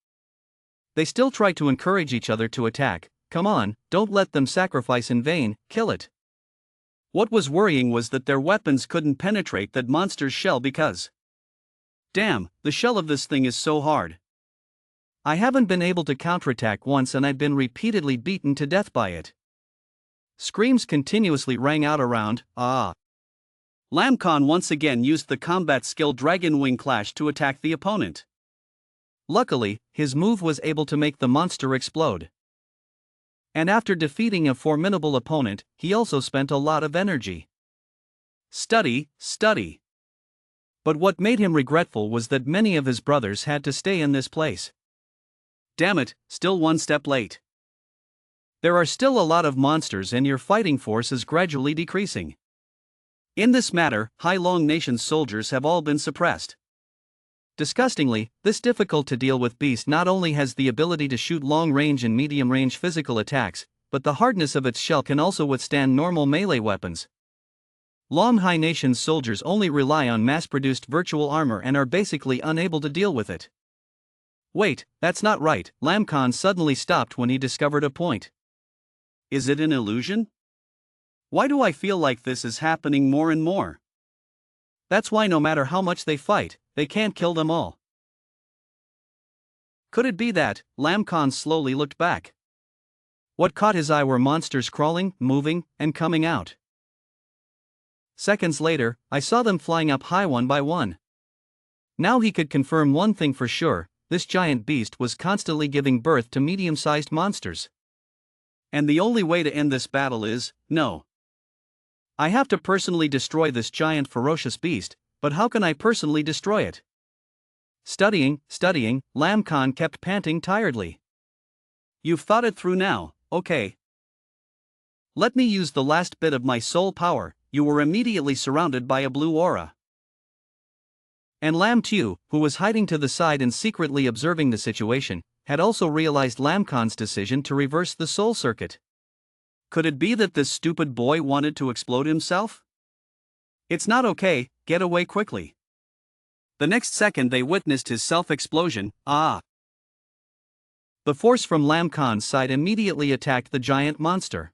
They still try to encourage each other to attack. Come on, don't let them sacrifice in vain, kill it. What was worrying was that their weapons couldn't penetrate that monster's shell because, damn, the shell of this thing is so hard. I haven't been able to counterattack once and I've been repeatedly beaten to death by it. Screams continuously rang out around. Ah! Lam Khan once again used the combat skill Dragon Wing Clash to attack the opponent. Luckily, his move was able to make the monster explode. And after defeating a formidable opponent, he also spent a lot of energy. Study. But what made him regretful was that many of his brothers had to stay in this place. Damn it, still one step late. There are still a lot of monsters and your fighting force is gradually decreasing. In this matter, Hai Long Nation's soldiers have all been suppressed. Disgustingly, this difficult-to-deal-with beast not only has the ability to shoot long-range and medium-range physical attacks, but the hardness of its shell can also withstand normal melee weapons. Long Hai Nation's soldiers only rely on mass-produced virtual armor and are basically unable to deal with it. Wait, that's not right, Lam Khan suddenly stopped when he discovered a point. Is it an illusion? Why do I feel like this is happening more and more? That's why no matter how much they fight, they can't kill them all. Could it be that? Lam Khan slowly looked back. What caught his eye were monsters crawling, moving, and coming out. Seconds later, I saw them flying up high one by one. Now he could confirm one thing for sure, this giant beast was constantly giving birth to medium-sized monsters. And the only way to end this battle is, no. I have to personally destroy this giant ferocious beast, but how can I personally destroy it? Studying, Lam Khan kept panting tiredly. You've thought it through now, okay. Let me use the last bit of my soul power. You were immediately surrounded by a blue aura. And Lam Tu, who was hiding to the side and secretly observing the situation, had also realized Lam Khan's decision to reverse the soul circuit. Could it be that this stupid boy wanted to explode himself? It's not okay, get away quickly. The next second they witnessed his self-explosion. The force from Lam Khan's side immediately attacked the giant monster.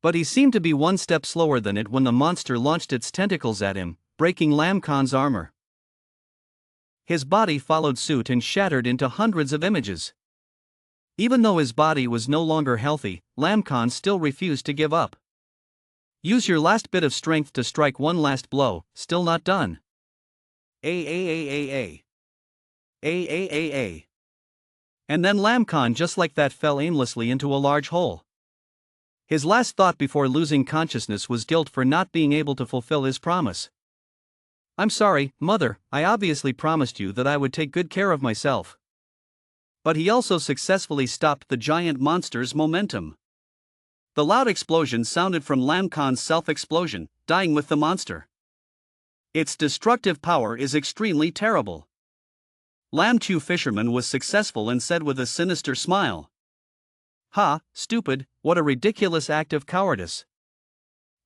But he seemed to be one step slower than it when the monster launched its tentacles at him, breaking Lam Khan's armor. His body followed suit and shattered into hundreds of images. Even though his body was no longer healthy, Lam Khan still refused to give up. Use your last bit of strength to strike one last blow, still not done. And then Lam Khan just like that fell aimlessly into a large hole. His last thought before losing consciousness was guilt for not being able to fulfill his promise. I'm sorry, Mother, I obviously promised you that I would take good care of myself. But he also successfully stopped the giant monster's momentum. The loud explosion sounded from Lam Khan's self-explosion, dying with the monster. Its destructive power is extremely terrible. Lam Tu Fisherman was successful and said with a sinister smile. Ha, stupid, what a ridiculous act of cowardice.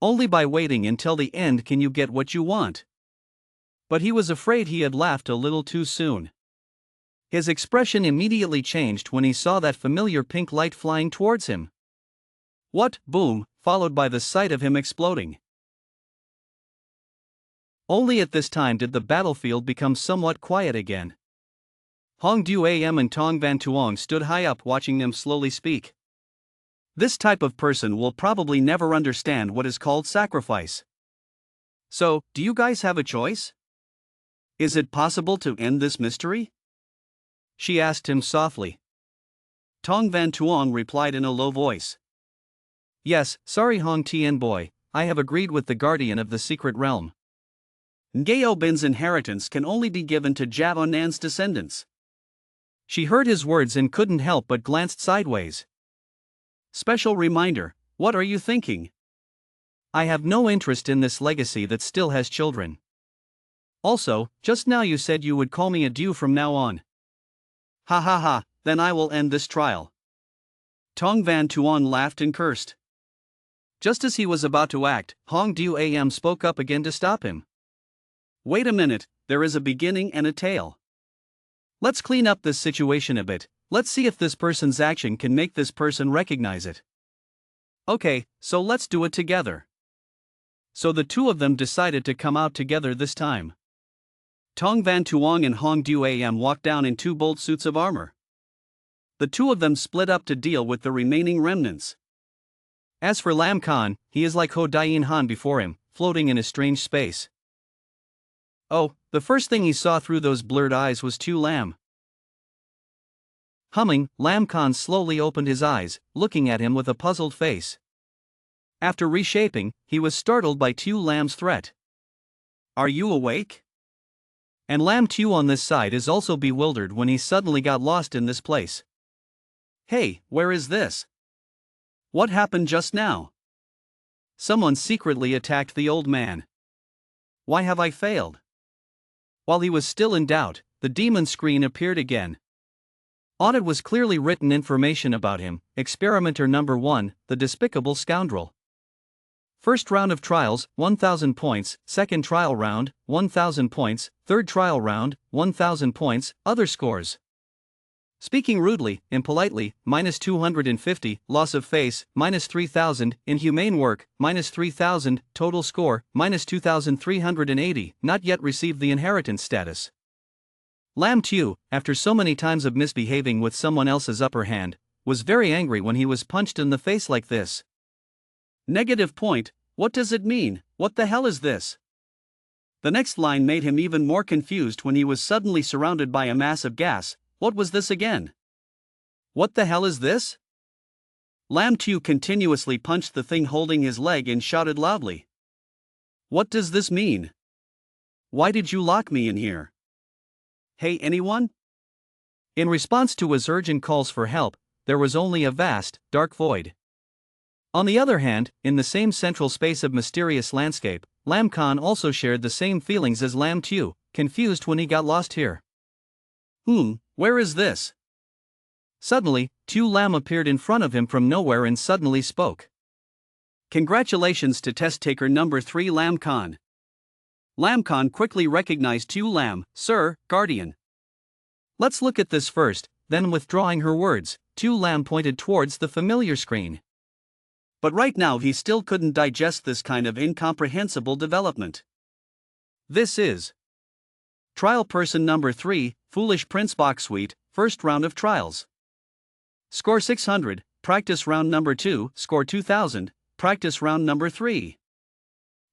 Only by waiting until the end can you get what you want. But he was afraid he had laughed a little too soon. His expression immediately changed when he saw that familiar pink light flying towards him. What? Boom, followed by the sight of him exploding. Only at this time did the battlefield become somewhat quiet again. Hong Du Am and Tong Van Tuong stood high up watching them slowly speak. This type of person will probably never understand what is called sacrifice. So, do you guys have a choice? Is it possible to end this mystery? She asked him softly. Tong Van Tuong replied in a low voice. Yes, sorry Hong Tien boy, I have agreed with the guardian of the secret realm. Ngao Bin's inheritance can only be given to Javon Nan's descendants. She heard his words and couldn't help but glanced sideways. Special reminder, what are you thinking? I have no interest in this legacy that still has children. Also, just now you said you would call me adieu from now on. Ha, then I will end this trial. Tong Van Tuong laughed and cursed. Just as he was about to act, Hong Du Am spoke up again to stop him. Wait a minute, there is a beginning and a tail. Let's clean up this situation a bit, let's see if this person's action can make this person recognize it. Okay, so let's do it together. So the two of them decided to come out together this time. Tong Van Tuong and Hong Du Am walked down in two bold suits of armor. The two of them split up to deal with the remaining remnants. As for Lam Khan, he is like Ho Dain Han before him, floating in a strange space. Oh, the first thing he saw through those blurred eyes was Tu Lam. Humming, Lam Khan slowly opened his eyes, looking at him with a puzzled face. After reshaping, he was startled by Tu Lam's threat. "Are you awake?" And Lam Tu on this side is also bewildered when he suddenly got lost in this place. "Hey, where is this? What happened just now? Someone secretly attacked the old man. Why have I failed?" While he was still in doubt, the demon screen appeared again. On it was clearly written information about him: Experimenter number 1, the despicable scoundrel. First round of trials, 1000 points, second trial round, 1000 points, third trial round, 1000 points, other scores. Speaking rudely, impolitely, -250, loss of face, -3000, inhumane work, -3000, total score, -2380, not yet received the inheritance status. Lam Tu, after so many times of misbehaving with someone else's upper hand, was very angry when he was punched in the face like this. Negative point, what does it mean? What the hell is this? The next line made him even more confused when he was suddenly surrounded by a mass of gas. What was this again? What the hell is this? Lam Tu continuously punched the thing holding his leg and shouted loudly. What does this mean? Why did you lock me in here? Hey, anyone? In response to his urgent calls for help, there was only a vast, dark void. On the other hand, in the same central space of mysterious landscape, Lam Khan also shared the same feelings as Lam Tu, confused when he got lost here. Where is this? Suddenly, Tu Lam appeared in front of him from nowhere and suddenly spoke. Congratulations to test taker number 3 Lam Khan. Lam Khan quickly recognized Tu Lam, Sir, Guardian. Let's look at this first, then withdrawing her words, Tu Lam pointed towards the familiar screen. But right now he still couldn't digest this kind of incomprehensible development. This is Trial Person number 3, Foolish Prince Box Suite, first round of trials. Score 600, practice round number 2, score 2000, practice round number 3.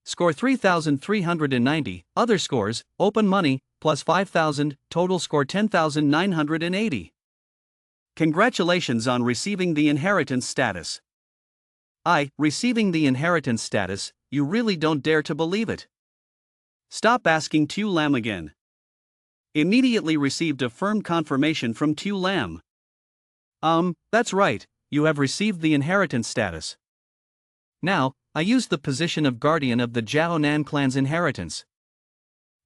Score 3390, other scores, open money, plus 5000, total score 10,980. Congratulations on receiving the inheritance status. Receiving the inheritance status, you really don't dare to believe it. Stop asking Tu Lam again. Immediately received a firm confirmation from Tu Lam. That's right, you have received the inheritance status. Now, I used the position of guardian of the Jiao Nan clan's inheritance.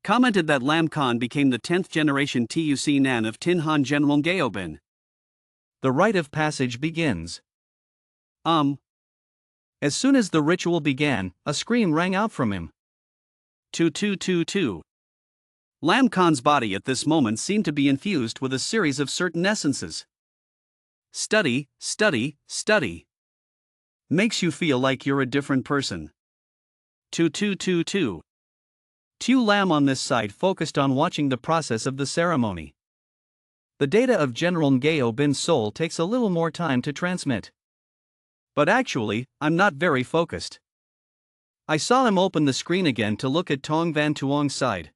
Commented that Lam Khan became the 10th generation Tuc Nan of Tinhan General Gaobin. The rite of passage begins. As soon as the ritual began, a scream rang out from him. 2222. Lam Khan's body at this moment seemed to be infused with a series of certain essences. Study, study, study. Makes you feel like you're a different person. 2222. Tu Lam on this side focused on watching the process of the ceremony. The data of General Ngao Bin's soul takes a little more time to transmit. But actually, I'm not very focused. I saw him open the screen again to look at Tong Van Tuong's side.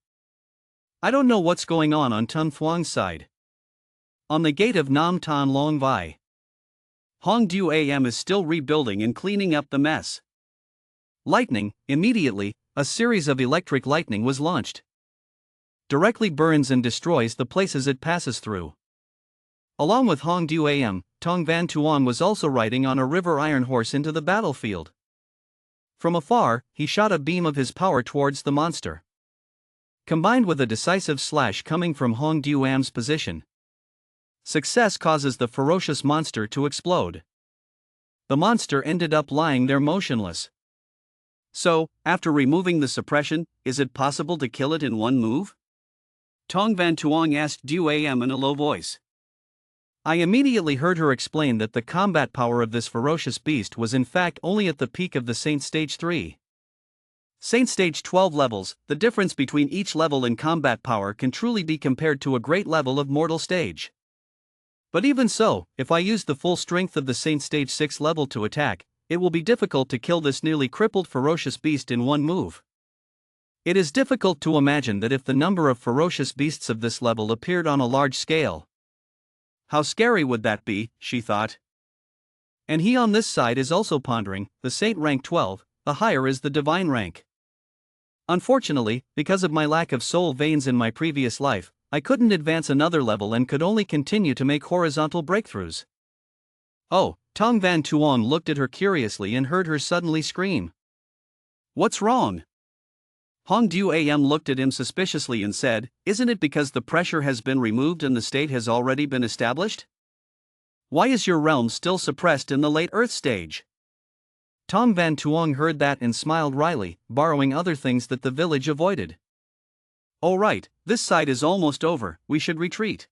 I don't know what's going on Tun Thuong's side. On the gate of Nam Tan Long Vai, Hong Du Am is still rebuilding and cleaning up the mess. Lightning, immediately, a series of electric lightning was launched. Directly burns and destroys the places it passes through. Along with Hong Du Am, Tong Van Tuong was also riding on a river iron horse into the battlefield. From afar, he shot a beam of his power towards the monster. Combined with a decisive slash coming from Hong Du Am's position, success causes the ferocious monster to explode. The monster ended up lying there motionless. So, after removing the suppression, is it possible to kill it in one move? Tong Van Tuong asked Du Am in a low voice. I immediately heard her explain that the combat power of this ferocious beast was in fact only at the peak of the Saint Stage 3. Saint Stage 12 levels, the difference between each level in combat power can truly be compared to a great level of mortal stage. But even so, if I used the full strength of the Saint Stage 6 level to attack, it will be difficult to kill this nearly crippled ferocious beast in one move. It is difficult to imagine that if the number of ferocious beasts of this level appeared on a large scale. How scary would that be, she thought. And he on this side is also pondering, the saint rank 12, the higher is the divine rank. Unfortunately, because of my lack of soul veins in my previous life, I couldn't advance another level and could only continue to make horizontal breakthroughs. Oh, Tong Van Tuong looked at her curiously and heard her suddenly scream. What's wrong? Hong Du-am looked at him suspiciously and said, isn't it because the pressure has been removed and the state has already been established? Why is your realm still suppressed in the late Earth stage? Tong Van Tuong heard that and smiled wryly, borrowing other things that the village avoided. Oh right, this side is almost over, we should retreat.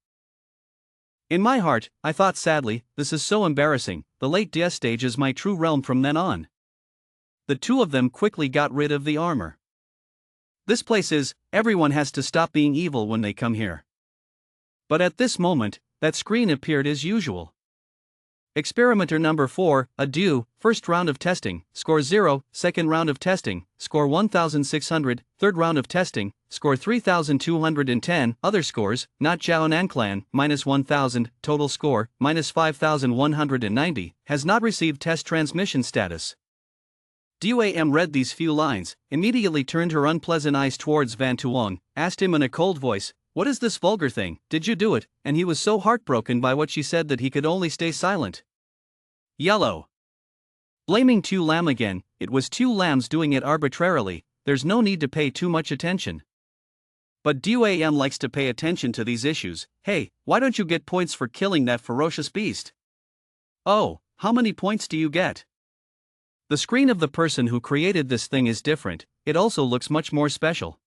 In my heart, I thought sadly, this is so embarrassing, the late Dia stage is my true realm from then on. The two of them quickly got rid of the armor. This place is, everyone has to stop being evil when they come here. But at this moment, that screen appeared as usual. Experimenter number 4, adieu, first round of testing, score 0, second round of testing, score 1600, third round of testing, score 3210, other scores, not Jiaonan clan, minus 1000, total score, minus 5190, has not received test transmission status. Du-am read these few lines, immediately turned her unpleasant eyes towards Van Tuong, asked him in a cold voice, what is this vulgar thing, did you do it? And he was so heartbroken by what she said that he could only stay silent. Yellow. Blaming Tu Lam again, it was Tu Lam's doing it arbitrarily, there's no need to pay too much attention. But Du-am likes to pay attention to these issues. Hey, why don't you get points for killing that ferocious beast? Oh, how many points do you get? The screen of the person who created this thing is different, it also looks much more special.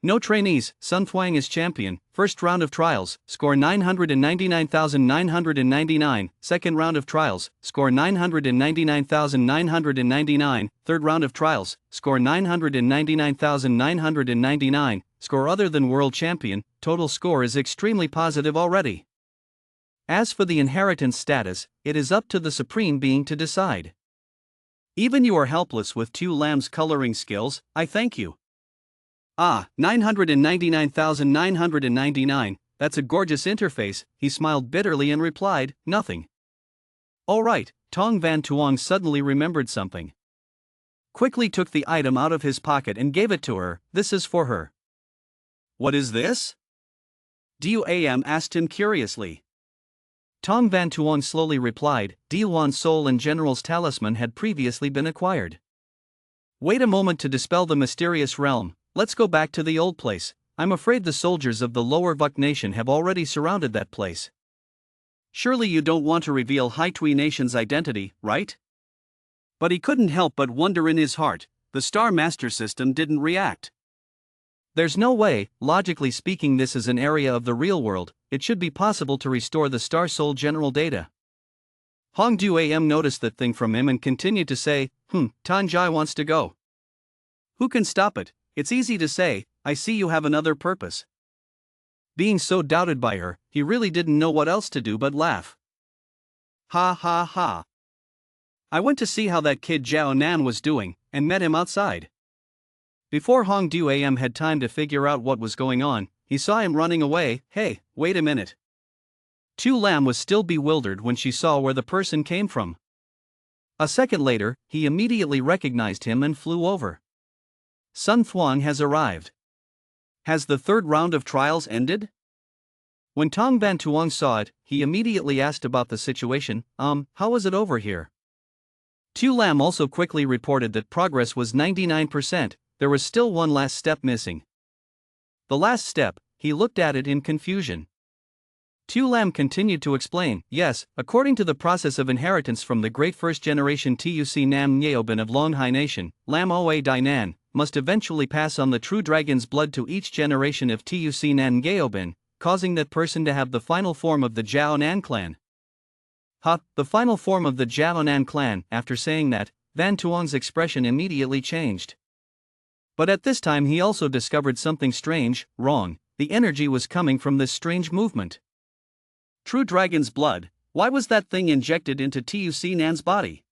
No trainees, Sun Thuang is champion, first round of trials, score 999,999, second round of trials, score 999,999, third round of trials, score 999,999, score other than world champion, total score is extremely positive already. As for the inheritance status, it is up to the Supreme Being to decide. Even you are helpless with Tu Lam's coloring skills, I thank you. Ah, 999,999, that's a gorgeous interface, he smiled bitterly and replied, nothing. All right, Tong Van Tuong suddenly remembered something. Quickly took the item out of his pocket and gave it to her, this is for her. What is this? Du-am asked him curiously. Tong Van Tuong slowly replied, Diluan's soul and general's talisman had previously been acquired. Wait a moment to dispel the mysterious realm. Let's go back to the old place. I'm afraid the soldiers of the Lower Vuk Nation have already surrounded that place. Surely you don't want to reveal Hai Tui Nation's identity, right? But he couldn't help but wonder in his heart, the Star Master system didn't react. There's no way, logically speaking this is an area of the real world, it should be possible to restore the Star Soul general data. Hong Du-am noticed that thing from him and continued to say, Tanjai wants to go. Who can stop it? It's easy to say, I see you have another purpose. Being so doubted by her, he really didn't know what else to do but laugh. Ha ha ha. I went to see how that kid Jiao Nan was doing, and met him outside. Before Hong Du-am had time to figure out what was going on, he saw him running away. Hey, wait a minute. Tu Lam was still bewildered when she saw where the person came from. A second later, he immediately recognized him and flew over. Sun Thuang has arrived. Has the third round of trials ended? When Tong Van Tuong saw it, he immediately asked about the situation, how is it over here? Tu Lam also quickly reported that progress was 99%, there was still one last step missing. The last step, he looked at it in confusion. Tu Lam continued to explain, yes, according to the process of inheritance from the great first generation Tuc Nam Nyeoban of Longhai Nation, Lam Oa Dainan, must eventually pass on the true dragon's blood to each generation of Tuc Nan Nyeoban, causing that person to have the final form of the Jiao Nan clan. The final form of the Jiao Nan clan. After saying that, Van Tuong's expression immediately changed. But at this time he also discovered something strange, wrong, the energy was coming from this strange movement. True dragon's blood, why was that thing injected into Tuc Nan's body?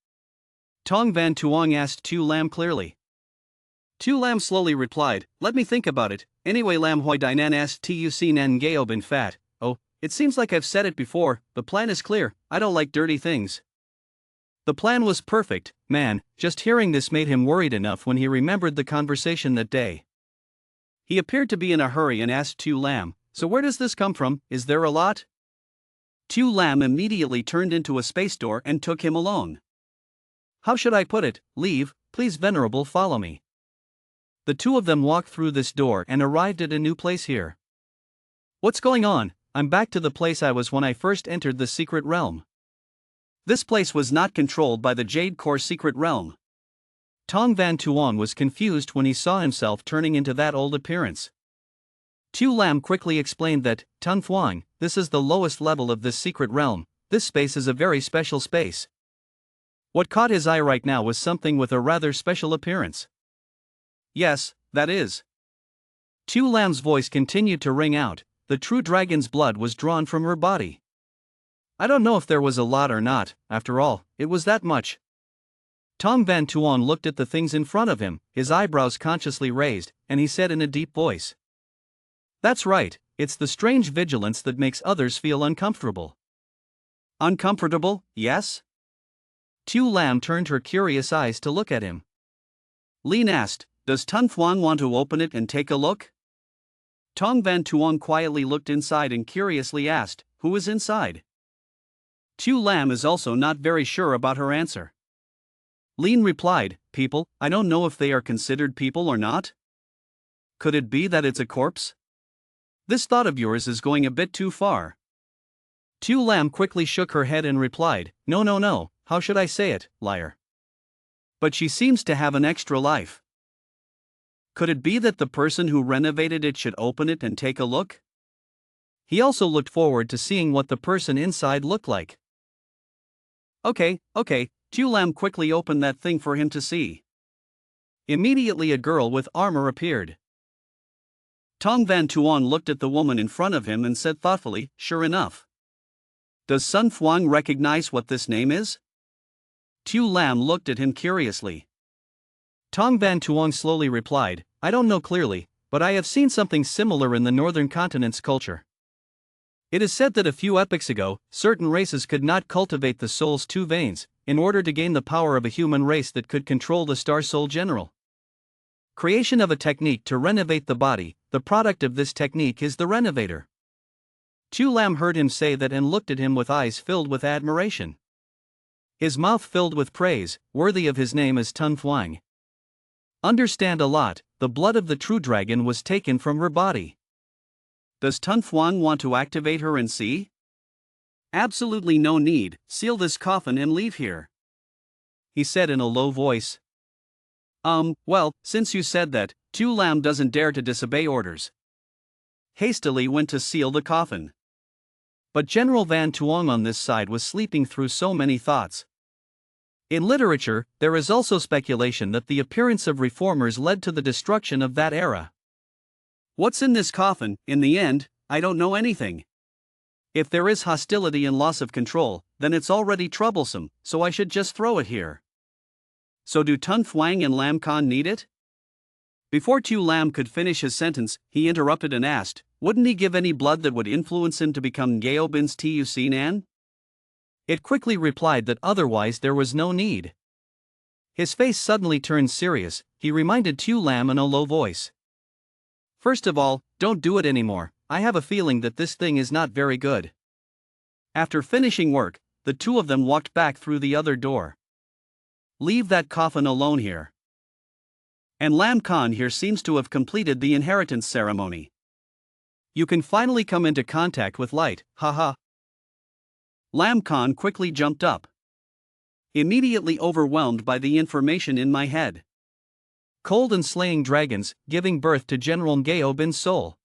Tong Van Tuong asked Tu Lam clearly. Tu Lam slowly replied, let me think about it. Anyway, Lam Hoi Dainan asked Tuc Nan Gao Bin Fat. Oh, it seems like I've said it before, the plan is clear, I don't like dirty things. The plan was perfect, man. Just hearing this made him worried enough when he remembered the conversation that day. He appeared to be in a hurry and asked Tu Lam, so where does this come from, is there a lot? Tu Lam immediately turned into a space door and took him along. How should I put it, leave, please Venerable follow me. The two of them walked through this door and arrived at a new place here. What's going on? I'm back to the place I was when I first entered the secret realm. This place was not controlled by the Jade Core secret realm. Tong Van Tuong was confused when he saw himself turning into that old appearance. Tu Lam quickly explained that, Tun Thuong, this is the lowest level of this secret realm, this space is a very special space. What caught his eye right now was something with a rather special appearance. Yes, that is. Tu Lam's voice continued to ring out, the true dragon's blood was drawn from her body. I don't know if there was a lot or not, after all, it was that much. Tong Van Tuong looked at the things in front of him, his eyebrows consciously raised, and he said in a deep voice. That's right, it's the strange vigilance that makes others feel uncomfortable. Uncomfortable, yes? Tu Lam turned her curious eyes to look at him. Lin asked, does Tun Thuong want to open it and take a look? Tong Van Tuong quietly looked inside and curiously asked, who is inside? Tu Lam is also not very sure about her answer. Lin replied, people, I don't know if they are considered people or not. Could it be that it's a corpse? This thought of yours is going a bit too far. Tu Lam quickly shook her head and replied, no, how should I say it, liar? But she seems to have an extra life. Could it be that the person who renovated it should open it and take a look? He also looked forward to seeing what the person inside looked like. Okay, Tu Lam quickly opened that thing for him to see. Immediately a girl with armor appeared. Tong Van Tuong looked at the woman in front of him and said thoughtfully, sure enough. Does Sun Thuong recognize what this name is? Tu Lam looked at him curiously. Tong Van Tuong slowly replied, I don't know clearly, but I have seen something similar in the northern continent's culture. It is said that a few epochs ago, certain races could not cultivate the soul's two veins, in order to gain the power of a human race that could control the Star Soul General. Creation of a technique to renovate the body, the product of this technique is the renovator. Tu Lam heard him say that and looked at him with eyes filled with admiration. His mouth filled with praise, worthy of his name as Tun Thuong. Understand a lot, the blood of the true dragon was taken from her body. Does Tun Thuong want to activate her and see? Absolutely no need, seal this coffin and leave here. He said in a low voice. Well, since you said that, Tu Lam doesn't dare to disobey orders. Hastily went to seal the coffin. But General Van Tuong on this side was sleeping through so many thoughts. In literature, there is also speculation that the appearance of reformers led to the destruction of that era. What's in this coffin? In the end, I don't know anything. If there is hostility and loss of control, then it's already troublesome, so I should just throw it here. So do Tun Thuong and Lam Khan need it? Before Tu Lam could finish his sentence, he interrupted and asked, wouldn't he give any blood that would influence him to become Gaobin's Tuc Nan? It quickly replied that otherwise there was no need. His face suddenly turned serious, he reminded Tu Lam in a low voice. First of all, don't do it anymore, I have a feeling that this thing is not very good. After finishing work, the two of them walked back through the other door. Leave that coffin alone here. And Lam Khan here seems to have completed the inheritance ceremony. You can finally come into contact with light, haha. Lam Khan quickly jumped up. Immediately overwhelmed by the information in my head. Cold and slaying dragons, giving birth to General Ngao Bin's soul.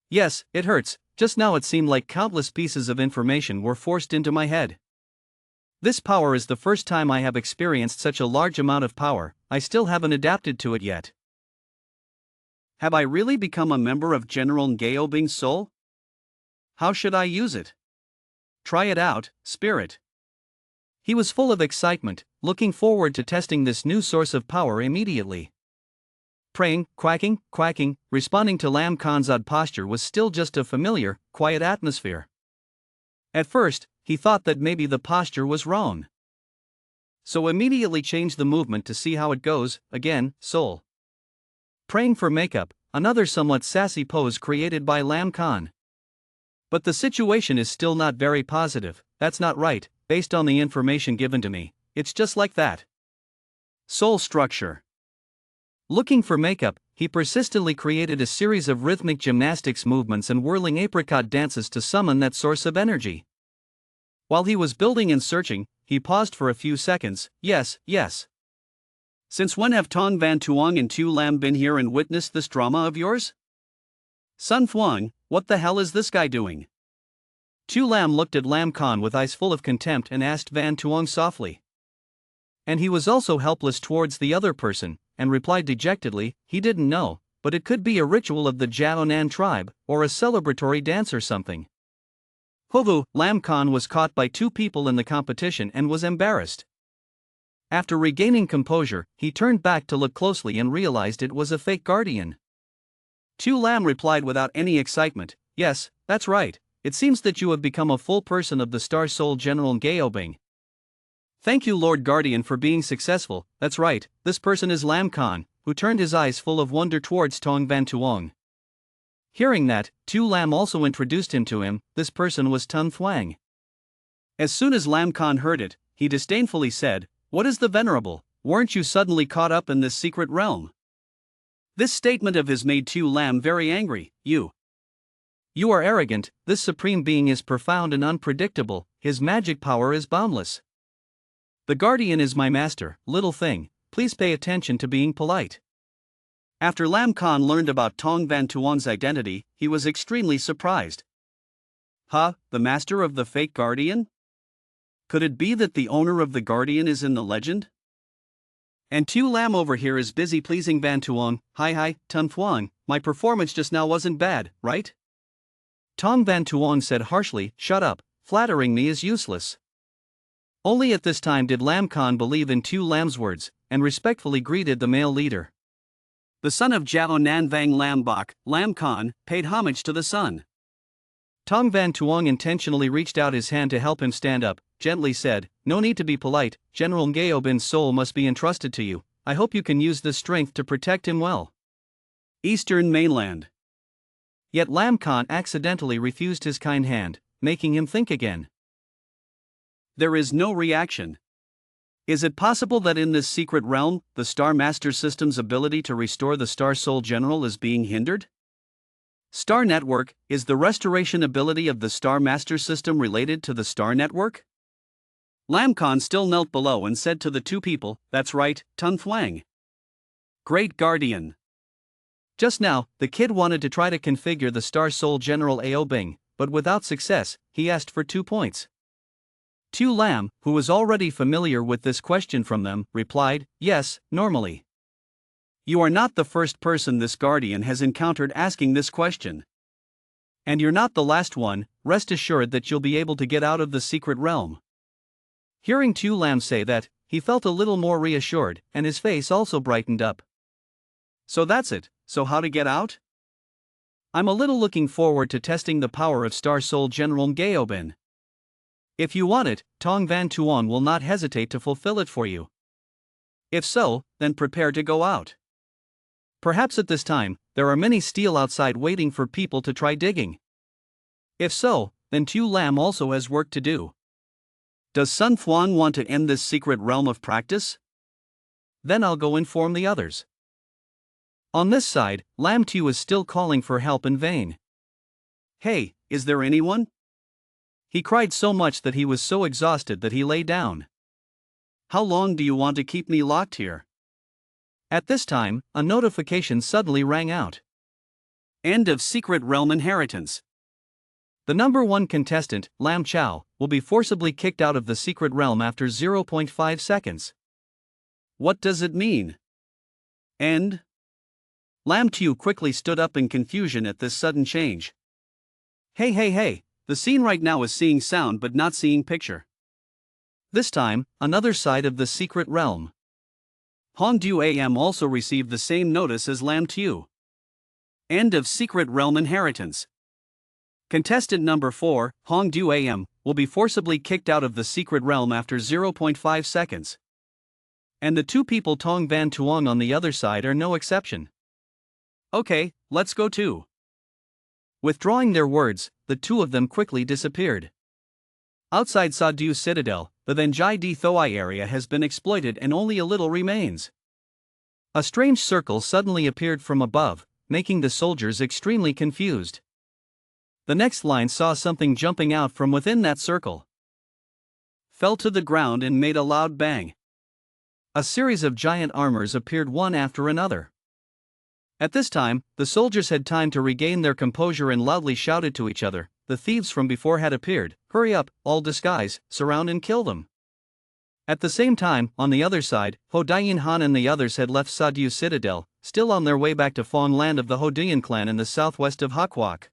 Yes, it hurts, just now it seemed like countless pieces of information were forced into my head. This power is the first time I have experienced such a large amount of power, I still haven't adapted to it yet. Have I really become a member of General Ngao Bin's soul? How should I use it? Try it out, spirit. He was full of excitement, looking forward to testing this new source of power immediately. Praying, quacking, responding to Lam Khan's odd posture was still just a familiar, quiet atmosphere. At first, he thought that maybe the posture was wrong. So immediately changed the movement to see how it goes. Again, soul. Praying for makeup, another somewhat sassy pose created by Lam Khan. But the situation is still not very positive. That's not right, based on the information given to me. It's just like that. Soul structure. Looking for makeup, he persistently created a series of rhythmic gymnastics movements and whirling apricot dances to summon that source of energy. While he was building and searching, he paused for a few seconds. Yes. Since when have Tong Van Tuong and Tu Lam been here and witnessed this drama of yours? Sun Thuong, what the hell is this guy doing? Tu Lam looked at Lam Khan with eyes full of contempt and asked Van Tuong softly. And he was also helpless towards the other person, and replied dejectedly, he didn't know, but it could be a ritual of the Jiaonan tribe, or a celebratory dance or something. Hovu, Lam Khan was caught by two people in the competition and was embarrassed. After regaining composure, he turned back to look closely and realized it was a fake guardian. Tu Lam replied without any excitement, yes, that's right, it seems that you have become a full person of the Star Soul General Gaobing. Thank you Lord Guardian for being successful, that's right, this person is Lam Khan, who turned his eyes full of wonder towards Tong Van Tuong. Hearing that, Tu Lam also introduced him to him. This person was Tun Thuang. As soon as Lam Khan heard it, he disdainfully said, what is the venerable, weren't you suddenly caught up in this secret realm? This statement of his made Tu Lam very angry. You are arrogant, this supreme being is profound and unpredictable, his magic power is boundless. The guardian is my master, little thing, please pay attention to being polite. After Lam Khan learned about Tong Van Tuong's identity, he was extremely surprised. Huh, the master of the fake guardian? Could it be that the owner of the guardian is in the legend? And Tu Lam over here is busy pleasing Van Tuong. Hi, Tun Thuong, my performance just now wasn't bad, right? Tong Van Tuong said harshly, shut up, flattering me is useless. Only at this time did Lam Khan believe in Tu Lam's words, and respectfully greeted the male leader. The son of Jiao Nan Vang Lam Bok, Lam Khan, paid homage to the son. Tong Van Tuong intentionally reached out his hand to help him stand up, gently said, no need to be polite, General Gaobin's soul must be entrusted to you, I hope you can use this strength to protect him well. Eastern Mainland. Yet Lam Khan accidentally refused his kind hand, making him think again. There is no reaction. Is it possible that in this secret realm, the Star Master System's ability to restore the Star Soul General is being hindered? Star Network, is the restoration ability of the Star Master System related to the Star Network? Lam Khan still knelt below and said to the two people, that's right, Tun Thuang. Great Guardian. Just now, the kid wanted to try to configure the Star Soul General Ao Bing, but without success, he asked for 2 points. Tu Lam, who was already familiar with this question from them, replied, yes, normally. You are not the first person this guardian has encountered asking this question. And you're not the last one, rest assured that you'll be able to get out of the secret realm. Hearing Tu Lam say that, he felt a little more reassured, and his face also brightened up. So that's it, so how to get out? I'm a little looking forward to testing the power of Star Soul General Gaobin. If you want it, Tong Van Tuong will not hesitate to fulfill it for you. If so, then prepare to go out. Perhaps at this time, there are many steel outside waiting for people to try digging. If so, then Tu Lam also has work to do. Does Sun Thuong want to end this secret realm of practice? Then I'll go inform the others. On this side, Lam Tu is still calling for help in vain. Hey, is there anyone? He cried so much that he was so exhausted that he lay down. How long do you want to keep me locked here? At this time, a notification suddenly rang out. End of Secret Realm Inheritance. The number 1 contestant, Lam Chao, will be forcibly kicked out of the secret realm after 0.5 seconds. What does it mean? End? Lam Tu quickly stood up in confusion at this sudden change. Hey, the scene right now is seeing sound but not seeing picture. This time, another side of the secret realm. Hongdu AM also received the same notice as Lam Tu. End of Secret Realm Inheritance. Contestant number 4, Hongdu AM, will be forcibly kicked out of the secret realm after 0.5 seconds. And the two people Tong Van Tuong on the other side are no exception. Okay, let's go too. Withdrawing their words, the two of them quickly disappeared. Outside Sadu Citadel, the Venjai Di Thoai area has been exploited and only a little remains. A strange circle suddenly appeared from above, making the soldiers extremely confused. The next line saw something jumping out from within that circle. Fell to the ground and made a loud bang. A series of giant armors appeared one after another. At this time, the soldiers had time to regain their composure and loudly shouted to each other. The thieves from before had appeared. Hurry up, all disguise, surround and kill them. At the same time, on the other side, Ho Dayin Han and the others had left Sadu Citadel, still on their way back to Fong land of the Hoduyan clan in the southwest of Hakwak.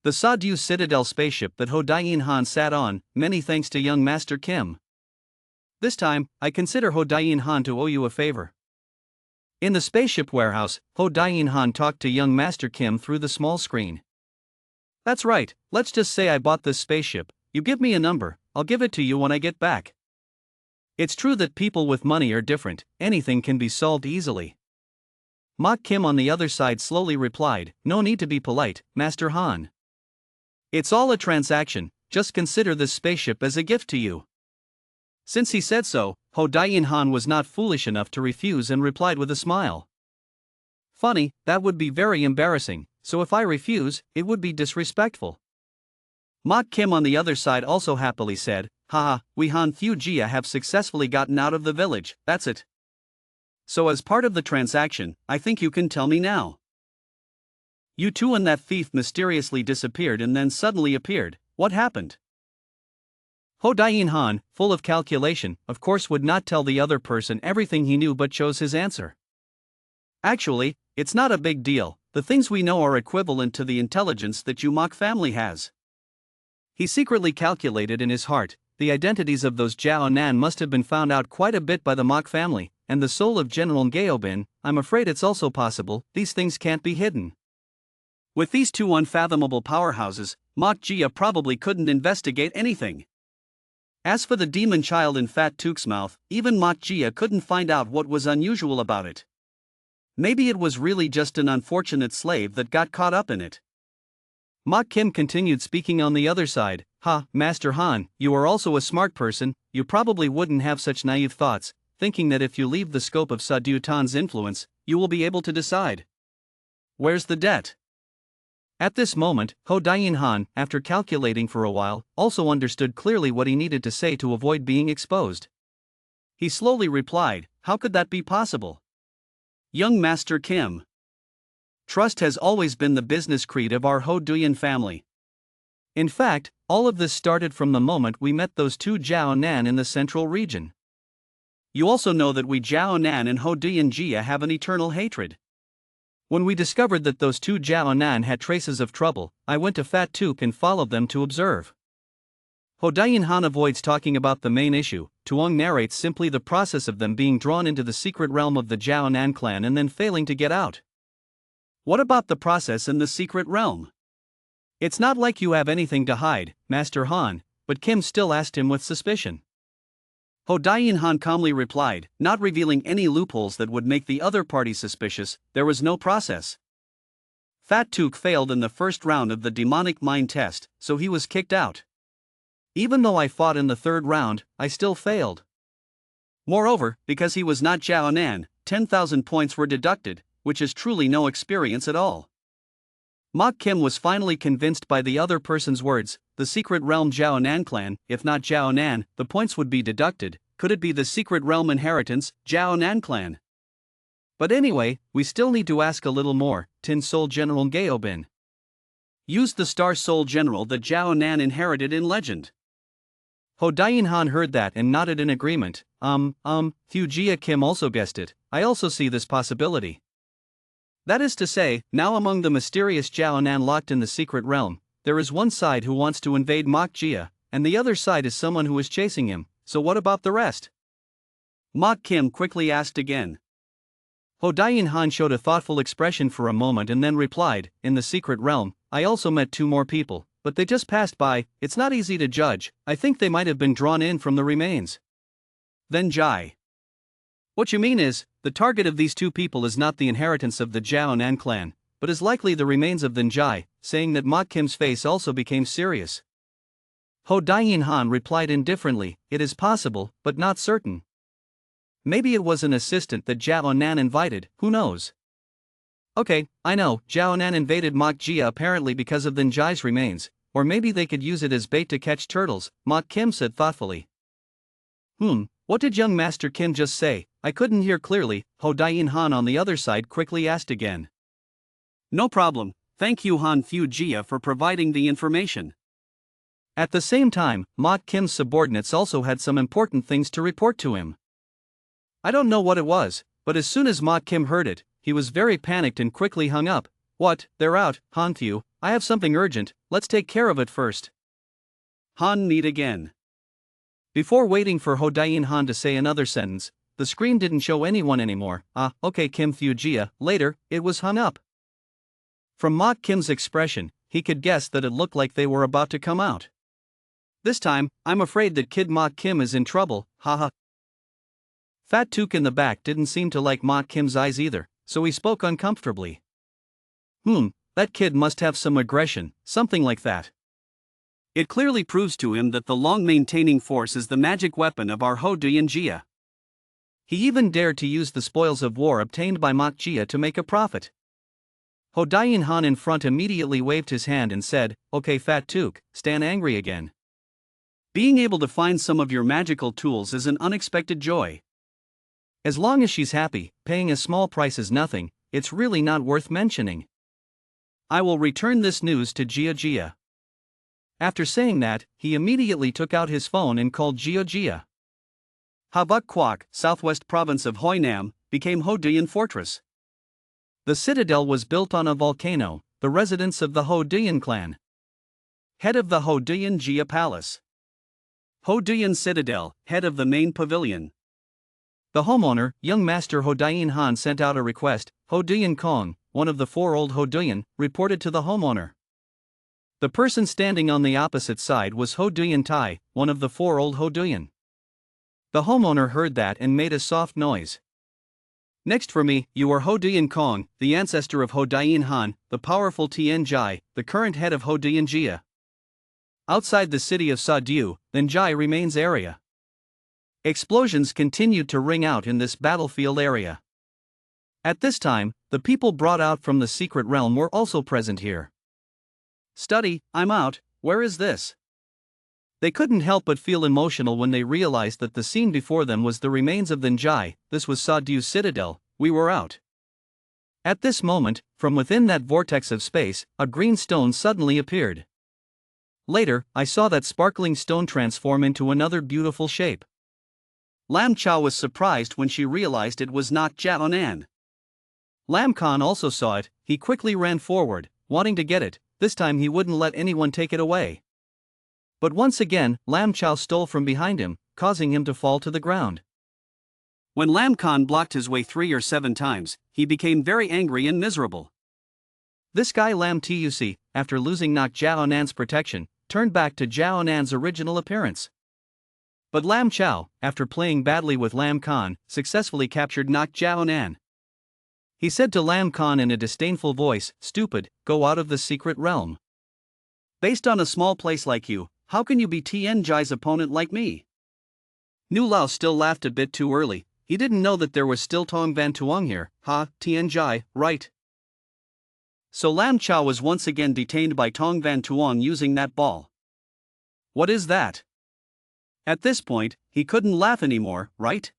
The Sadu Citadel spaceship that Ho Dayin Han sat on, many thanks to young Master Kim. This time, I consider Ho Dayin Han to owe you a favor. In the spaceship warehouse, Ho Dayin Han talked to young Master Kim through the small screen. That's right, let's just say I bought this spaceship. You give me a number, I'll give it to you when I get back. It's true that people with money are different, anything can be solved easily. Mok Kim on the other side slowly replied, no need to be polite, Master Han. It's all a transaction, just consider this spaceship as a gift to you. Since he said so, Ho Dayin Han was not foolish enough to refuse and replied with a smile. Funny, that would be very embarrassing, so if I refuse, it would be disrespectful. Mok Kim on the other side also happily said, haha, we Han Thieu Jia have successfully gotten out of the village, that's it. So as part of the transaction, I think you can tell me now. You two and that thief mysteriously disappeared and then suddenly appeared. What happened? Ho Dayin Han, full of calculation, of course would not tell the other person everything he knew but chose his answer. Actually, it's not a big deal, the things we know are equivalent to the intelligence that you Mok family has. He secretly calculated in his heart, the identities of those Jiao Nan must have been found out quite a bit by the Mok family, and the soul of General Gaobin, I'm afraid it's also possible, these things can't be hidden. With these two unfathomable powerhouses, Mok Jia probably couldn't investigate anything. As for the demon child in Fat Tuk's mouth, even Mok Jia couldn't find out what was unusual about it. Maybe it was really just an unfortunate slave that got caught up in it. Mok Kim continued speaking on the other side, Master Han, you are also a smart person, you probably wouldn't have such naive thoughts, thinking that if you leave the scope of Sadu Tan's influence, you will be able to decide. Where's the debt? At this moment, Ho Dayin Han, after calculating for a while, also understood clearly what he needed to say to avoid being exposed. He slowly replied, how could that be possible? Young Master Kim. Trust has always been the business creed of our Ho Duyan family. In fact, all of this started from the moment we met those two Jiao Nan in the central region. You also know that we Jiao Nan and Ho Duyan Jia have an eternal hatred. When we discovered that those two Jiao Nan had traces of trouble, I went to Fat Tuk and followed them to observe. Ho Dayin Han avoids talking about the main issue. Tuong narrates simply the process of them being drawn into the secret realm of the Jiao Nan clan and then failing to get out. What about the process in the secret realm? It's not like you have anything to hide, Master Han, but Kim still asked him with suspicion. Ho Dayin Han calmly replied, not revealing any loopholes that would make the other party suspicious, there was no process. Fat Tuk failed in the first round of the demonic mind test, so he was kicked out. Even though I fought in the third round, I still failed. Moreover, because he was not Jiao Nan, 10,000 points were deducted, which is truly no experience at all. Mok Kim was finally convinced by the other person's words, the secret realm Jiao Nan clan, if not Jiao Nan, the points would be deducted, could it be the secret realm inheritance, Jiao Nan clan? But anyway, we still need to ask a little more, Tin Soul General Gaobin. Used the Star Soul General that Jiao Nan inherited in legend. Ho Daein-han heard that and nodded in agreement. Jia Kim also guessed it. I also see this possibility. That is to say, now among the mysterious Jiaonan locked in the secret realm, there is one side who wants to invade Mok Jia, and the other side is someone who is chasing him, so what about the rest? Mok Kim quickly asked again. Ho Daein-han showed a thoughtful expression for a moment and then replied, in the secret realm, I also met 2 more people, but they just passed by. It's not easy to judge. I think they might have been drawn in from the remains. Then Jai. What you mean is, the target of these 2 people is not the inheritance of the Jiaonan clan, but is likely the remains of Jai, saying that Mok Kim's face also became serious. Ho Daein-han replied indifferently, it is possible, but not certain. Maybe it was an assistant that Jiaonan invited, who knows? Okay, I know, Jiaonan invaded Mok Jia apparently because of Jai's remains, or maybe they could use it as bait to catch turtles, Mok Kim said thoughtfully. What did young Master Kim just say? I couldn't hear clearly, Ho Daein-han on the other side quickly asked again. No problem, thank you Han Fu Jia for providing the information. At the same time, Mok Kim's subordinates also had some important things to report to him. I don't know what it was, but as soon as Mok Kim heard it, he was very panicked and quickly hung up. What, they're out, Han Fu, I have something urgent, let's take care of it first. Han need again. Before waiting for Ho Daein-han to say another sentence, the screen didn't show anyone anymore. Okay Kim Fu Jia, later, it was hung up. From Mok Kim's expression, he could guess that it looked like they were about to come out. This time, I'm afraid that Kid Mok Kim is in trouble, haha. Fat Took in the back didn't seem to like Mok Kim's eyes either, so he spoke uncomfortably. That kid must have some aggression, something like that. It clearly proves to him that the long-maintaining force is the magic weapon of our Ho Daein Jia. He even dared to use the spoils of war obtained by Mok Jia to make a profit. Ho Daein-han in front immediately waved his hand and said, okay Fat Took, stand angry again. Being able to find some of your magical tools is an unexpected joy. As long as she's happy, paying a small price is nothing, it's really not worth mentioning. I will return this news to Jia Jia. After saying that, he immediately took out his phone and called Jia Jia. Habuk Kwok, southwest province of Hoinam, became Ho Daein Fortress. The citadel was built on a volcano, the residence of the Ho Daein clan. Head of the Ho Daein Jia Palace. Ho Daein Citadel, head of the main pavilion. The homeowner, young Master Ho Daein-han sent out a request. Ho Daein Kong, one of the 4 old Ho Daein, reported to the homeowner. The person standing on the opposite side was Ho Daein Tai, one of the 4 old Ho Daein. The homeowner heard that and made a soft noise. Next for me, you are Ho Daein Kong, the ancestor of Ho Daein-han, the powerful Tien Jai, the current head of Ho Daein Jia. Outside the city of Sa-Diu, Jai remains area. Explosions continued to ring out in this battlefield area. At this time, the people brought out from the secret realm were also present here. Study, I'm out, where is this? They couldn't help but feel emotional when they realized that the scene before them was the remains of Jai. This was Sa-Diu's citadel, we were out. At this moment, from within that vortex of space, a green stone suddenly appeared. Later, I saw that sparkling stone transform into another beautiful shape. Lam Chao was surprised when she realized it was not Jiaonan. Lam Khan also saw it. He quickly ran forward, wanting to get it. This time he wouldn't let anyone take it away. But once again, Lam Chao stole from behind him, causing him to fall to the ground. When Lam Khan blocked his way 3 or 7 times, he became very angry and miserable. This guy Lam Tuc, after losing Nok Jiaonan's protection, turned back to Jiaonan's original appearance. But Lam Chao, after playing badly with Lam Khan, successfully captured Nok Jiaonan. He said to Lam Khan in a disdainful voice, stupid, go out of the secret realm. Based on a small place like you, how can you be Tien Jai's opponent like me? Nu Lao still laughed a bit too early. He didn't know that there was still Tong Van Tuong here. Tien Jai, right? So Lam Chao was once again detained by Tong Van Tuong using that ball. What is that? At this point, he couldn't laugh anymore, right?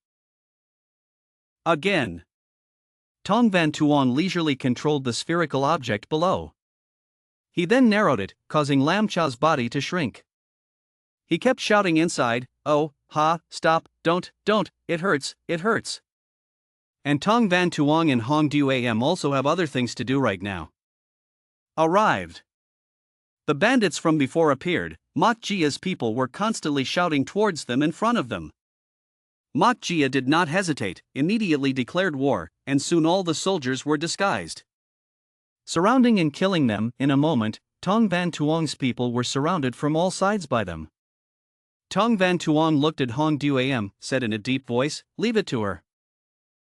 Again. Tong Van Tuong leisurely controlled the spherical object below. He then narrowed it, causing Lam Chao's body to shrink. He kept shouting inside, "Oh, ha, stop, don't, it hurts, it hurts." And Tong Van Tuong and Hong Du Am also have other things to do right now. Arrived. The bandits from before appeared. Mok Jia's people were constantly shouting towards them in front of them. Mok Jia did not hesitate, immediately declared war, and soon all the soldiers were disguised. Surrounding and killing them, in a moment, Tong Van Tuong's people were surrounded from all sides by them. Tong Van Tuong looked at Hong Du Am, said in a deep voice, "Leave it to her."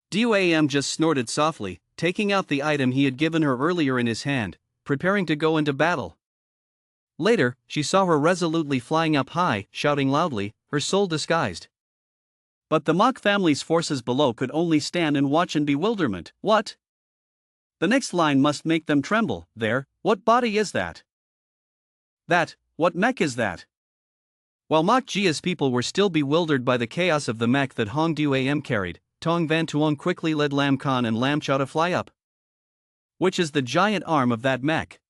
Du Am just snorted softly, taking out the item he had given her earlier in his hand, preparing to go into battle. Later, she saw her resolutely flying up high, shouting loudly, her soul disguised. But the Mok family's forces below could only stand and watch in bewilderment. What? The next line must make them tremble. There, what body is that? That, what mech is that? While Mok Jia's people were still bewildered by the chaos of the mech that Hong Du Am carried, Tong Van Tuong quickly led Lam Khan and Lam Chao to fly up. Which is the giant arm of that mech?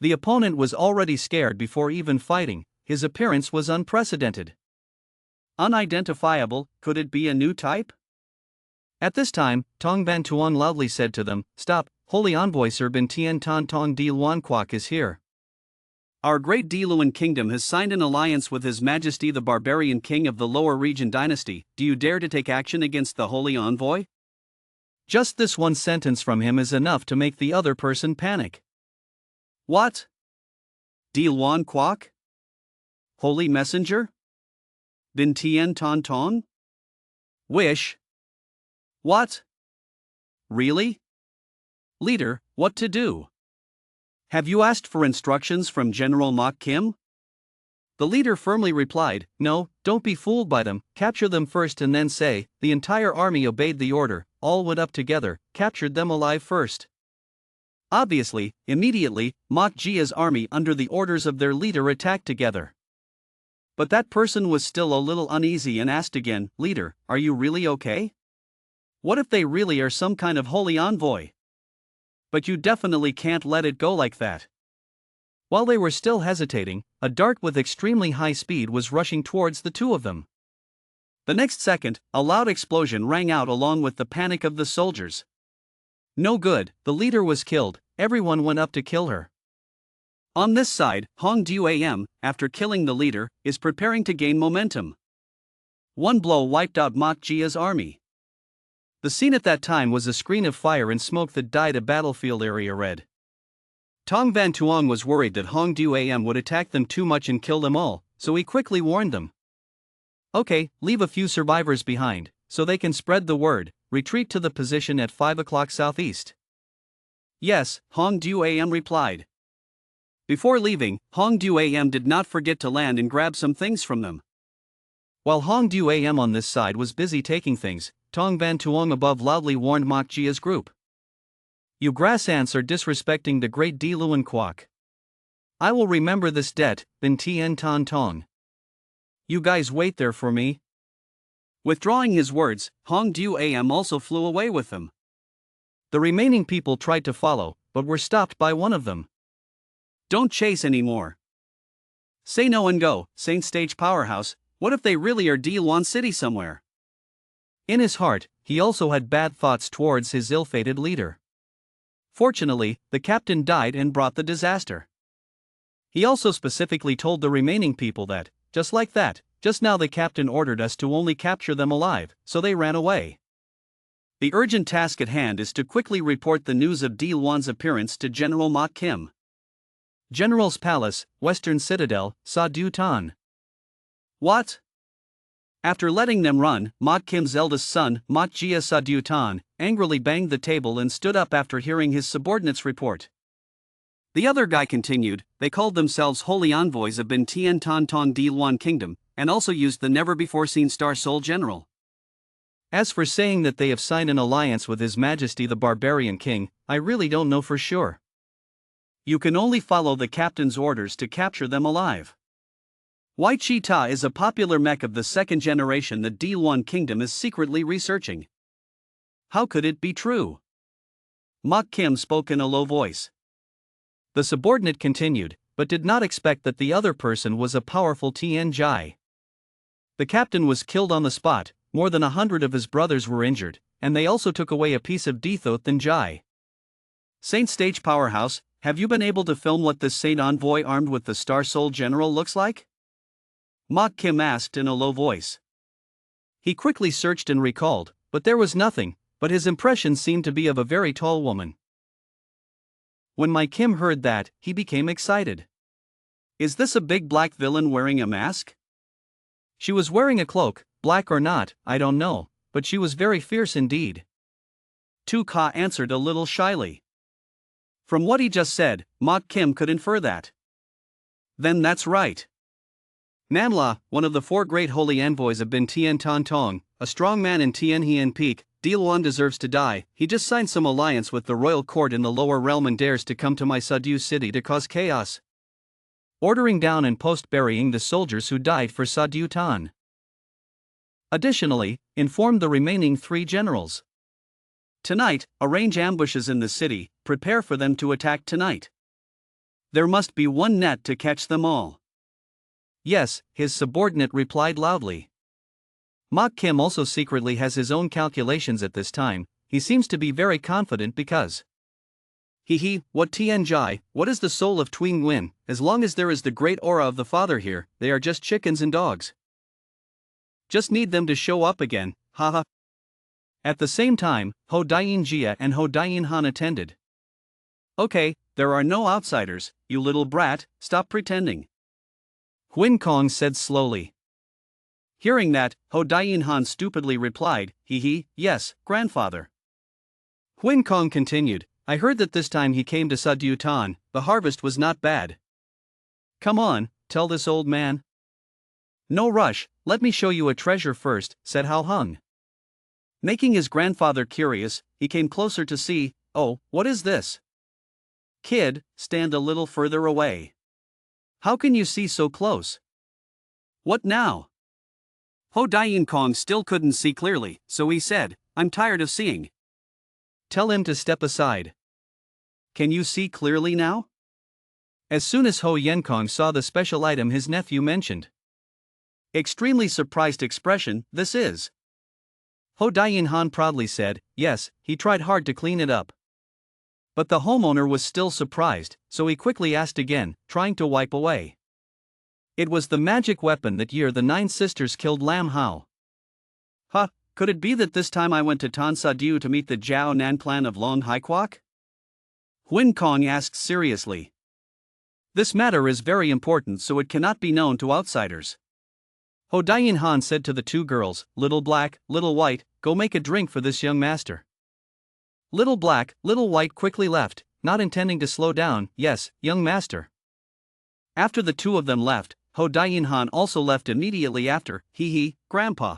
The opponent was already scared before even fighting. His appearance was unprecedented. Unidentifiable, could it be a new type? At this time, Tong Van Tuong loudly said to them, "Stop, Holy Envoy Sir Bin Tien Tan Tong Di Luan Kwok is here. Our great Diluan kingdom has signed an alliance with His Majesty the Barbarian King of the Lower Region Dynasty. Do you dare to take action against the Holy Envoy?" Just this one sentence from him is enough to make the other person panic. What? Di Luan Kwok? Holy Messenger? Bin Tien Tan Tong? Wish? What? Really? Leader, what to do? Have you asked for instructions from General Mok Kim? The leader firmly replied, "No, don't be fooled by them, capture them first and then say." The entire army obeyed the order, all went up together, captured them alive first. Obviously, immediately, Mok Jia's army under the orders of their leader attacked together. But that person was still a little uneasy and asked again, "Leader, are you really okay? What if they really are some kind of holy envoy? But you definitely can't let it go like that." While they were still hesitating, a dart with extremely high speed was rushing towards the two of them. The next second, a loud explosion rang out along with the panic of the soldiers. No good, the leader was killed, everyone went up to kill her. On this side, Hong Du Am, after killing the leader, is preparing to gain momentum. One blow wiped out Mok Jia's army. The scene at that time was a screen of fire and smoke that dyed a battlefield area red. Tong Van Tuong was worried that Hong Du Am would attack them too much and kill them all, so he quickly warned them. "Okay, leave a few survivors behind, so they can spread the word. Retreat to the position at 5 o'clock southeast." "Yes," Hong Du Am replied. Before leaving, Hong Du Am did not forget to land and grab some things from them. While Hong Du Am on this side was busy taking things, Tong Van Tuong above loudly warned Mok Jia's group. "You grass ants are disrespecting the great Diluan Kwok. I will remember this debt, Bin Tien Tan Tong. You guys wait there for me." Withdrawing his words, Hong Du Am also flew away with them. The remaining people tried to follow, but were stopped by one of them. "Don't chase anymore. Say no and go, Saint Stage Powerhouse. What if they really are Diluan City somewhere?" In his heart, he also had bad thoughts towards his ill-fated leader. Fortunately, the captain died and brought the disaster. He also specifically told the remaining people that, just like that, just now the captain ordered us to only capture them alive, so they ran away. The urgent task at hand is to quickly report the news of Diluan's appearance to General Mok Kim. General's Palace, Western Citadel, Sa Du Tan. What? After letting them run, Mok Kim's eldest son, Mok Jia Sa Du Tan, angrily banged the table and stood up after hearing his subordinate's report. The other guy continued, "They called themselves Holy Envoys of Bin Tien Tan Tong Diluan Kingdom, and also used the never-before-seen Star Soul General. As for saying that they have signed an alliance with His Majesty the Barbarian King, I really don't know for sure. You can only follow the captain's orders to capture them alive. Wai Chi Ta is a popular mech of the second generation that Diluan Kingdom is secretly researching. How could it be true?" Mok Kim spoke in a low voice. The subordinate continued, but did not expect that the other person was a powerful Tien Jai. The captain was killed on the spot, more than 100 of his brothers were injured, and they also took away a piece of Dethoth and Jai. Saint Stage Powerhouse, have you been able to film what this Saint Envoy armed with the Star Soul General looks like? Mok Kim asked in a low voice. He quickly searched and recalled, but there was nothing, but his impression seemed to be of a very tall woman. When my Kim heard that, he became excited. Is this a big black villain wearing a mask? She was wearing a cloak, black or not, I don't know, but she was very fierce indeed. Tu Ka answered a little shyly. From what he just said, Mok Kim could infer that. Then that's right. Manhwa, one of the 4 great holy envoys of Bin Tien Tan Tong, a strong man in Tien Hien Peak, Diluan deserves to die. He just signed some alliance with the royal court in the lower realm and dares to come to my Sadu city to cause chaos, ordering down and post-burying the soldiers who died for Sadu Tan. Additionally, informed the remaining 3 generals. Tonight, arrange ambushes in the city, prepare for them to attack tonight. There must be one net to catch them all. Yes, his subordinate replied loudly. Mok Kim also secretly has his own calculations at this time. He seems to be very confident because what Tien Jai, what is the soul of Twing Nguyen? As long as there is the great aura of the father here, they are just chickens and dogs. Just need them to show up again, haha. At the same time, Ho Dayin Jia and Ho Dayin Han attended. Okay, there are no outsiders, you little brat, stop pretending. Huin Kong said slowly. Hearing that, Ho Dayin Han stupidly replied, yes, grandfather. Huin Kong continued, I heard that this time he came to Sadu Tan, the harvest was not bad. Come on, tell this old man. No rush, let me show you a treasure first, said Hao Hung. Making his grandfather curious, he came closer to see. Oh, what is this? Kid, stand a little further away. How can you see so close? What now? Ho Dayin Kong still couldn't see clearly, so he said, I'm tired of seeing. Tell him to step aside. Can you see clearly now? As soon as Ho Yenkong saw the special item his nephew mentioned. Extremely surprised expression, this is. Ho Dayin Han proudly said, yes, he tried hard to clean it up. But the homeowner was still surprised, so he quickly asked again, trying to wipe away. It was the magic weapon that year the 9 sisters killed Lam Hao. Could it be that this time I went to Tan Sa Diu to meet the Jiao Nan clan of Long Hai Kwok? Huin Kong asked seriously. This matter is very important so it cannot be known to outsiders. Ho Dayin Han said to the 2 girls, Little Black, Little White, go make a drink for this young master. Little Black, Little White quickly left, not intending to slow down. Yes, young master. After the 2 of them left, Ho Dayin Han also left immediately after. Grandpa.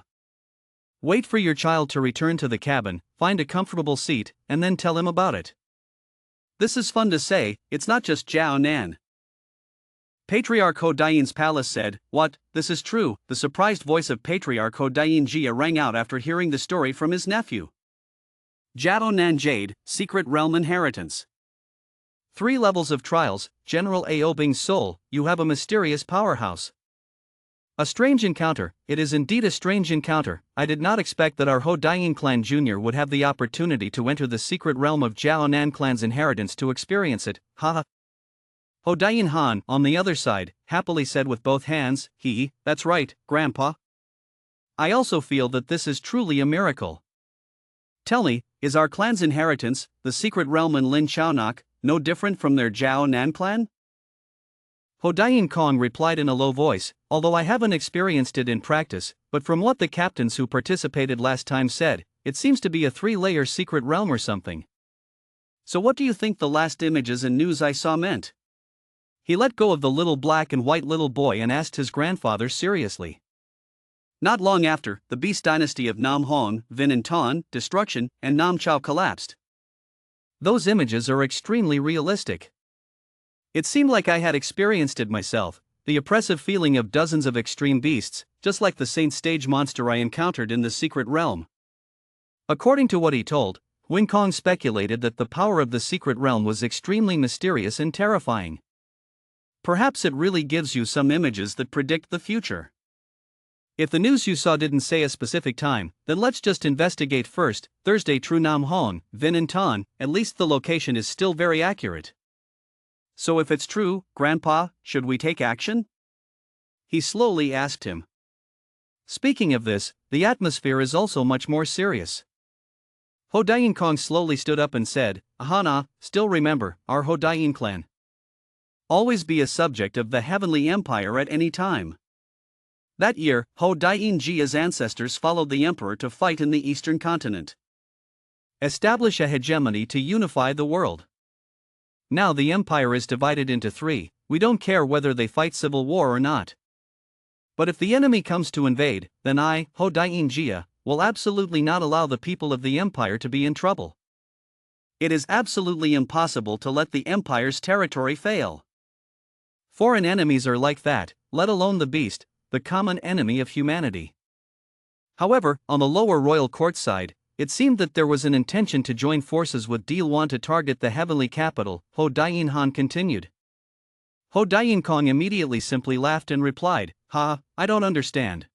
Wait for your child to return to the cabin, find a comfortable seat, and then tell him about it. This is fun to say, it's not just Jiao Nan. Patriarch Ho Dayin's palace said, What, this is true. The surprised voice of Patriarch Ho Dayin Jia rang out after hearing the story from his nephew. Jiao Nan Jade, Secret Realm Inheritance. 3 levels of trials, General Ao Bing's soul, you have a mysterious powerhouse. A strange encounter, it is indeed a strange encounter. I did not expect that our Ho Dayin clan Jr. would have the opportunity to enter the secret realm of Jiao Nan clan's inheritance to experience it, haha. Ho Dayin Han, on the other side, happily said with both hands, that's right, Grandpa. I also feel that this is truly a miracle. Tell me, is our clan's inheritance, the secret realm in Lin Chaonak, no different from their Jiao Nan clan? Ho Dayin Kong replied in a low voice, although I haven't experienced it in practice, but from what the captains who participated last time said, it seems to be a 3-layer secret realm or something. So what do you think the last images and news I saw meant? He let go of the little black and white little boy and asked his grandfather seriously. Not long after, the beast dynasty of Nam Hong, Vin and Ton, destruction, and Nam Chao collapsed. Those images are extremely realistic. It seemed like I had experienced it myself, the oppressive feeling of dozens of extreme beasts, just like the Saint Stage monster I encountered in the secret realm. According to what he told, Huin Kong speculated that the power of the secret realm was extremely mysterious and terrifying. Perhaps it really gives you some images that predict the future. If the news you saw didn't say a specific time, then let's just investigate first. Thursday Tru Nam Hong, Vin and Ton, at least the location is still very accurate. So if it's true, Grandpa, should we take action? He slowly asked him. Speaking of this, the atmosphere is also much more serious. Ho Dain Kong slowly stood up and said, Ahana, still remember, our Ho Dain clan. Always be a subject of the Heavenly Empire at any time. That year, Ho Dain Jia's ancestors followed the emperor to fight in the eastern continent. Establish a hegemony to unify the world. Now the empire is divided into three, we don't care whether they fight civil war or not. But if the enemy comes to invade, then I, Ho Dain Jia, will absolutely not allow the people of the empire to be in trouble. It is absolutely impossible to let the empire's territory fail. Foreign enemies are like that, let alone the beast, the common enemy of humanity. However, on the lower royal court side, it seemed that there was an intention to join forces with Dilwan to target the heavenly capital. Ho Dain Han continued. Ho Dain Kong immediately simply laughed and replied, Ha, I don't understand.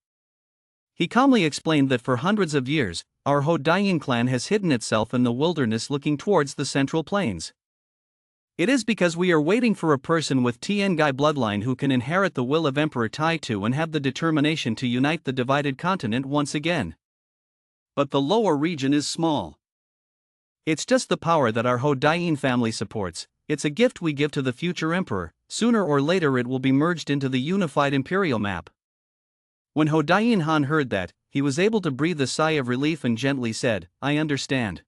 He calmly explained that for hundreds of years, our Ho Dain clan has hidden itself in the wilderness looking towards the central plains. It is because we are waiting for a person with Tiangai bloodline who can inherit the will of Emperor Taitu and have the determination to unite the divided continent once again. But the lower region is small. It's just the power that our Ho Dain family supports. It's a gift we give to the future emperor. Sooner or later it will be merged into the unified imperial map. When Ho Dain Han heard that, he was able to breathe a sigh of relief and gently said, I understand.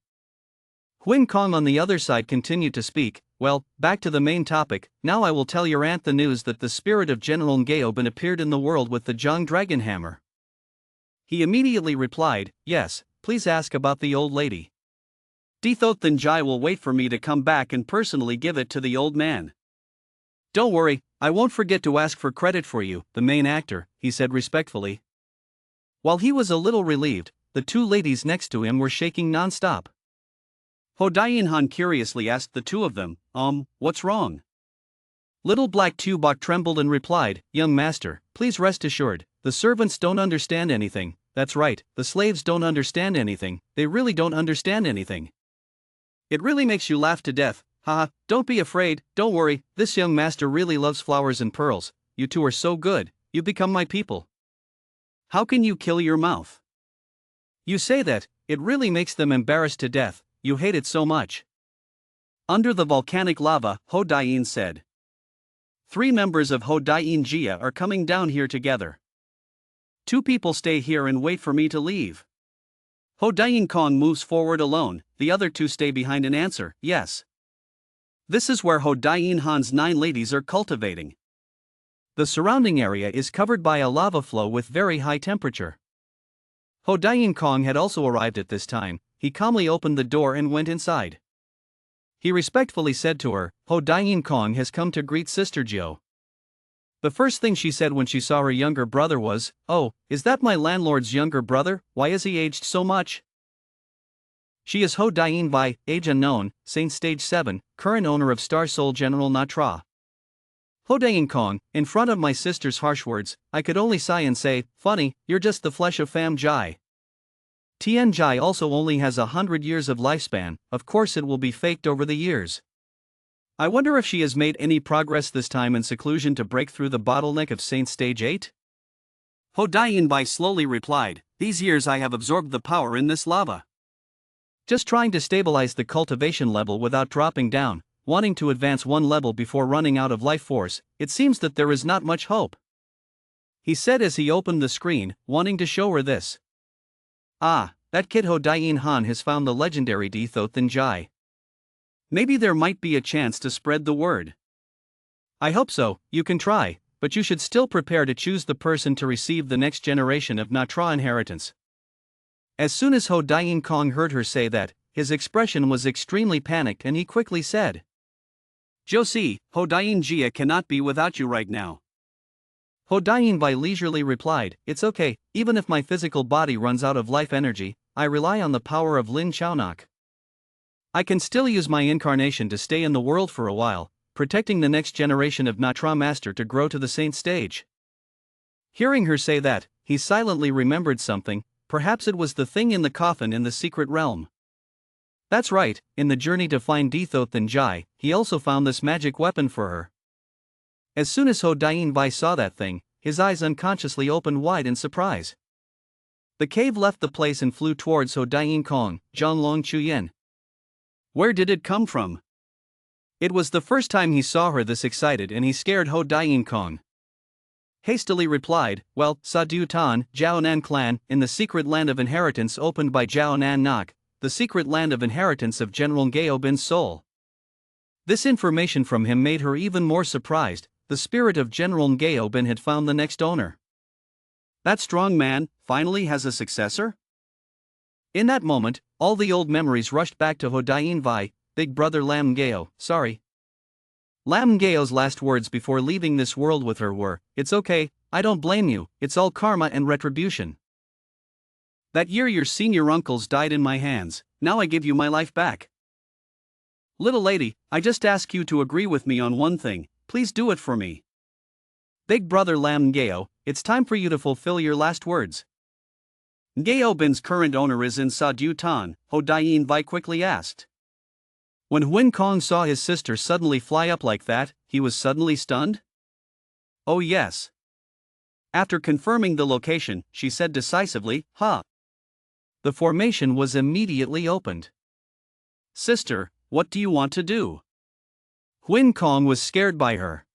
Huang Kong on the other side continued to speak. Well, back to the main topic. Now I will tell your aunt the news that the spirit of General Ngaoban appeared in the world with the Zhang Dragon Hammer. He immediately replied, Yes, please ask about the old lady. Dithot Thanjai will wait for me to come back and personally give it to the old man. Don't worry, I won't forget to ask for credit for you, the main actor, he said respectfully. While he was a little relieved, the two ladies next to him were shaking non-stop. Ho Dain Han curiously asked the two of them, what's wrong? Little Black Tubok trembled and replied, Young master, please rest assured, the servants don't understand anything. That's right, the slaves don't understand anything, they really don't understand anything. It really makes you laugh to death. Haha, don't be afraid, don't worry, this young master really loves flowers and pearls, you two are so good, you become my people. How can you kill your mouth? You say that, it really makes them embarrassed to death. You hate it so much. Under the volcanic lava, Ho Dain said. 3 members of Ho Dain Jia are coming down here together. 2 people stay here and wait for me to leave. Ho Dain Kong moves forward alone, the other 2 stay behind and answer, yes. This is where Ho Dain Han's 9 ladies are cultivating. The surrounding area is covered by a lava flow with very high temperature. Ho Dain Kong had also arrived at this time. He calmly opened the door and went inside. He respectfully said to her, Ho Dain Kong has come to greet Sister Jiu. The first thing she said when she saw her younger brother was, Oh, is that my landlord's younger brother? Why is he aged so much? She is Ho Dain by, age unknown, Saint Stage 7, current owner of Star Soul General Natra. Ho Dain Kong, in front of my sister's harsh words, I could only sigh and say, Funny, you're just the flesh of Pham Jai. Tian Jai also only has 100 years of lifespan, of course it will be faked over the years. I wonder if she has made any progress this time in seclusion to break through the bottleneck of Saint Stage 8? Ho Dain Bai slowly replied, These years I have absorbed the power in this lava. Just trying to stabilize the cultivation level without dropping down, wanting to advance one level before running out of life force, it seems that there is not much hope. He said as he opened the screen, wanting to show her this. Ah, that kid Ho Dain Han has found the legendary Dithot Thanjai. Maybe there might be a chance to spread the word. I hope so, you can try, but you should still prepare to choose the person to receive the next generation of Natra inheritance. As soon as Ho Dain Kong heard her say that, his expression was extremely panicked and he quickly said, Josie, Ho Dain Jia cannot be without you right now. Ho Dain Bai leisurely replied, It's okay, even if my physical body runs out of life energy, I rely on the power of Lin Chaonak. I can still use my incarnation to stay in the world for a while, protecting the next generation of Natra Master to grow to the saint stage. Hearing her say that, he silently remembered something. Perhaps it was the thing in the coffin in the secret realm. That's right, in the journey to find Dithoth and Jai, he also found this magic weapon for her. As soon as Ho Dain Vai saw that thing, his eyes unconsciously opened wide in surprise. The cave left the place and flew towards Ho Dain Kong, Zhonglong Chuyen. Where did it come from? It was the first time he saw her this excited, and he scared Ho Dain Kong. Hastily replied, well, Sadu Tan, Jiaonan clan, in the secret land of inheritance opened by Jiaonan Nok, the secret land of inheritance of General Gao Bin's soul. This information from him made her even more surprised. The spirit of General Gao Bin had found the next owner. That strong man finally has a successor? In that moment, all the old memories rushed back to Ho Dain Vai, big brother Lam Gao, sorry. Lam Gao's last words before leaving this world with her were, "It's okay, I don't blame you, it's all karma and retribution. That year your senior uncles died in my hands, now I give you my life back. Little lady, I just ask you to agree with me on one thing, please do it for me. Big brother Lam Gao, it's time for you to fulfill your last words." Gao Bin's current owner is in Sadu Tan, Ho Dain Vai quickly asked. When Huin Kong saw his sister suddenly fly up like that, he was suddenly stunned? Oh yes. After confirming the location, she said decisively, "Ha." The formation was immediately opened. Sister, what do you want to do? Huin Kong was scared by her.